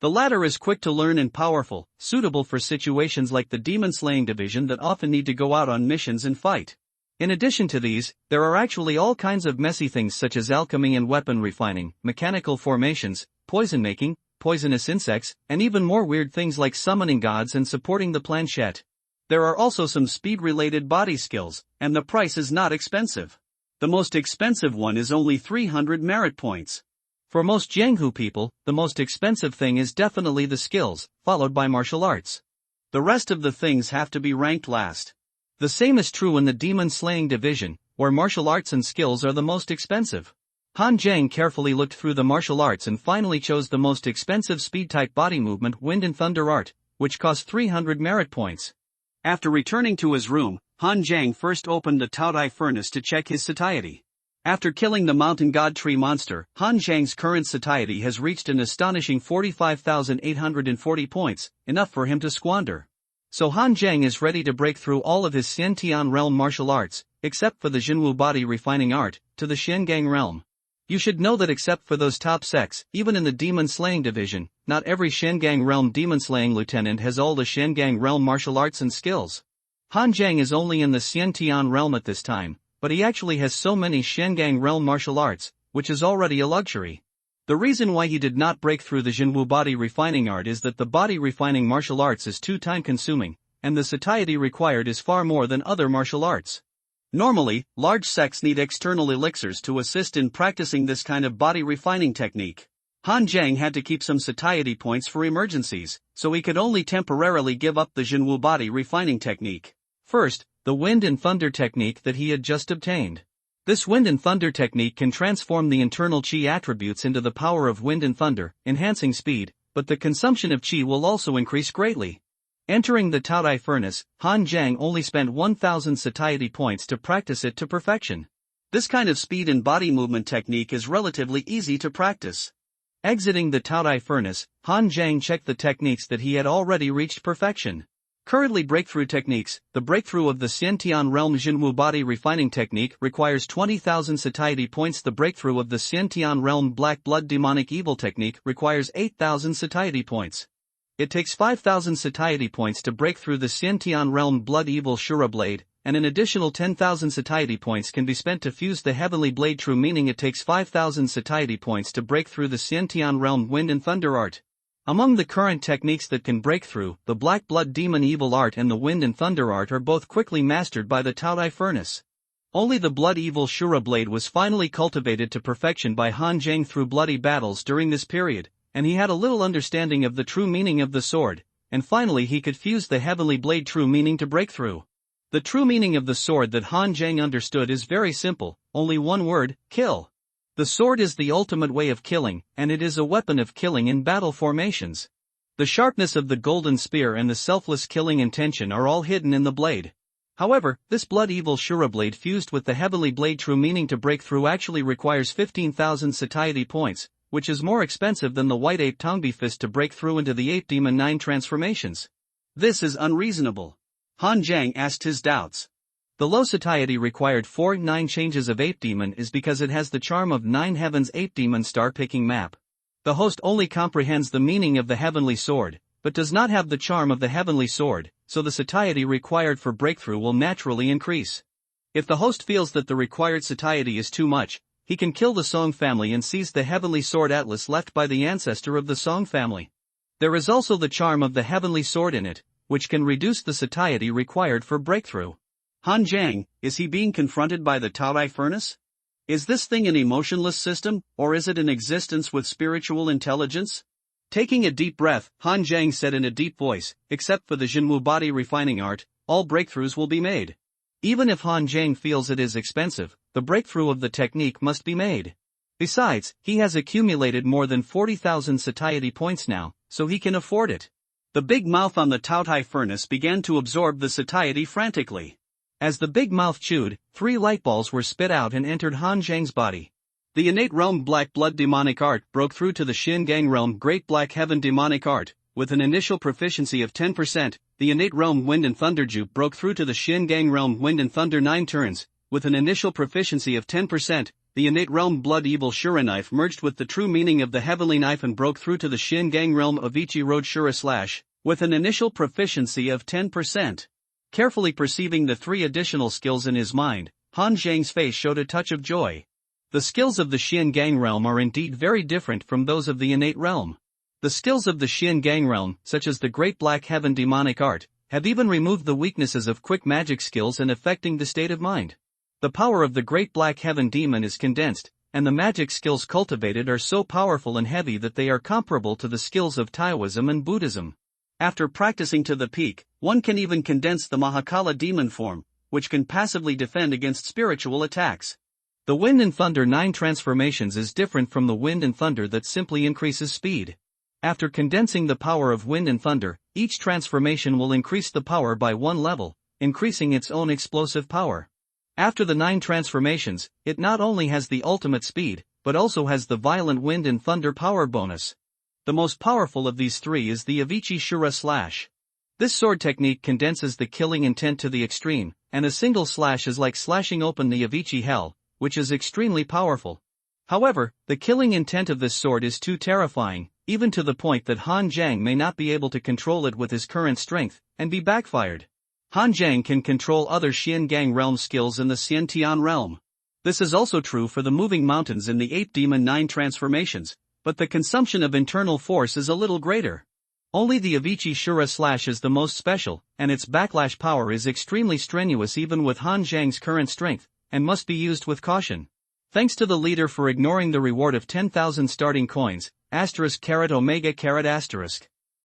The latter is quick to learn and powerful, suitable for situations like the demon-slaying division that often need to go out on missions and fight. In addition to these, there are actually all kinds of messy things such as alchemy and weapon refining, mechanical formations, poison making, poisonous insects, and even more weird things like summoning gods and supporting the planchette. There are also some speed-related body skills, and the price is not expensive. The most expensive one is only 300 merit points. For most Jianghu people, the most expensive thing is definitely the skills, followed by martial arts. The rest of the things have to be ranked last. The same is true in the demon-slaying division, where martial arts and skills are the most expensive. Han Zhang carefully looked through the martial arts and finally chose the most expensive speed-type body movement Wind and Thunder art, which cost 300 merit points. After returning to his room, Han Zhang first opened the Taodai furnace to check his satiety. After killing the mountain god tree monster, Han Zhang's current satiety has reached an astonishing 45,840 points, enough for him to squander. So Han Zhang is ready to break through all of his Xiantian realm martial arts, except for the Jinwu body refining art, to the Xiangang realm. You should know that except for those top sects, even in the demon-slaying division, not every Xiangang realm demon-slaying lieutenant has all the Xiangang realm martial arts and skills. Han Zhang is only in the Xiantian realm at this time, but he actually has so many Xiangang realm martial arts, which is already a luxury. The reason why he did not break through the Jinwu body refining art is that the body refining martial arts is too time-consuming, and the satiety required is far more than other martial arts. Normally, large sects need external elixirs to assist in practicing this kind of body refining technique. Han Zhang had to keep some satiety points for emergencies, so he could only temporarily give up the Jinwu body refining technique. First, the Wind and Thunder technique that he had just obtained. This Wind and Thunder technique can transform the internal chi attributes into the power of wind and thunder, enhancing speed, but the consumption of chi will also increase greatly. Entering the Taodai furnace, Han Zhang only spent 1,000 satiety points to practice it to perfection. This kind of speed and body movement technique is relatively easy to practice. Exiting the Taodai furnace, Han Zhang checked the techniques that he had already reached perfection. Currently breakthrough techniques, the breakthrough of the Xiantian realm Jinwu body refining technique requires 20,000 satiety points. The breakthrough of the Xiantian realm black blood demonic evil technique requires 8,000 satiety points. It takes 5,000 satiety points to break through the Xiantian realm blood evil Shura blade, and an additional 10,000 satiety points can be spent to fuse the heavenly blade true, meaning it takes 5,000 satiety points to break through the Xiantian realm wind and thunder art. Among the current techniques that can break through, the black blood demon evil art and the wind and thunder art are both quickly mastered by the Taodai furnace. Only the blood evil Shura blade was finally cultivated to perfection by Han Zhang through bloody battles during this period, and he had a little understanding of the true meaning of the sword, and finally he could fuse the heavenly blade true meaning to break through. The true meaning of the sword that Han Zhang understood is very simple, only one word: kill. The sword is the ultimate way of killing, and it is a weapon of killing in battle formations. The sharpness of the golden spear and the selfless killing intention are all hidden in the blade. However, this blood evil Shura blade fused with the heavenly blade true meaning to break through actually requires 15,000 satiety points, which is more expensive than the white ape Tongbi fist to break through into the ape demon 9 transformations. This is unreasonable. Han Zhang asked his doubts. The low satiety required for 9 changes of Ape Demon is because it has the charm of 9 Heavens Ape Demon star picking map. The host only comprehends the meaning of the Heavenly Sword, but does not have the charm of the Heavenly Sword, so the satiety required for breakthrough will naturally increase. If the host feels that the required satiety is too much, he can kill the Song family and seize the Heavenly Sword Atlas left by the ancestor of the Song family. There is also the charm of the Heavenly Sword in it, which can reduce the satiety required for breakthrough. Han Jiang, is he being confronted by the Taorai furnace? Is this thing an emotionless system, or is it an existence with spiritual intelligence? Taking a deep breath, Han Jiang said in a deep voice, except for the Jinwu body refining art, all breakthroughs will be made. Even if Han Jiang feels it is expensive, the breakthrough of the technique must be made. Besides, he has accumulated more than 40,000 satiety points now, so he can afford it. The big mouth on the Taotai furnace began to absorb the satiety frantically. As the big mouth chewed, 3 light balls were spit out and entered Han Jiang's body. The innate realm Black Blood Demonic Art broke through to the Xin Gang realm Great Black Heaven Demonic Art, with an initial proficiency of 10%, the innate realm Wind and Thunder Ju broke through to the Xin Gang realm Wind and Thunder 9 turns, with an initial proficiency of 10%, the innate realm Blood Evil Shura Knife merged with the true meaning of the Heavenly Knife and broke through to the Xin Gang realm of Ichi Road Shura Slash, with an initial proficiency of 10%. Carefully perceiving the 3 additional skills in his mind, Han Jiang's face showed a touch of joy. The skills of the Xian Gang realm are indeed very different from those of the innate realm. The skills of the Xian Gang realm, such as the Great Black Heaven Demonic Art, have even removed the weaknesses of quick magic skills and affecting the state of mind. The power of the Great Black Heaven Demon is condensed, and the magic skills cultivated are so powerful and heavy that they are comparable to the skills of Taoism and Buddhism. After practicing to the peak, one can even condense the Mahakala demon form, which can passively defend against spiritual attacks. The Wind and Thunder 9 transformations is different from the Wind and Thunder that simply increases speed. After condensing the power of Wind and Thunder, each transformation will increase the power by 1 level, increasing its own explosive power. After the 9 transformations, it not only has the ultimate speed, but also has the violent Wind and Thunder power bonus. The most powerful of these 3 is the Avicii Shura Slash. This sword technique condenses the killing intent to the extreme, and a single slash is like slashing open the Avicii Hell, which is extremely powerful. However, the killing intent of this sword is too terrifying, even to the point that Han Jiang may not be able to control it with his current strength, and be backfired. Han Jiang can control other Xian Gang realm skills in the Xian Tian realm. This is also true for the moving mountains in the Ape Demon 9 transformations, but the consumption of internal force is a little greater. Only the Avicii Shura Slash is the most special, and its backlash power is extremely strenuous even with Han Jiang's current strength, and must be used with caution. Thanks to the leader for ignoring the reward of 10,000 starting coins, *Omega****.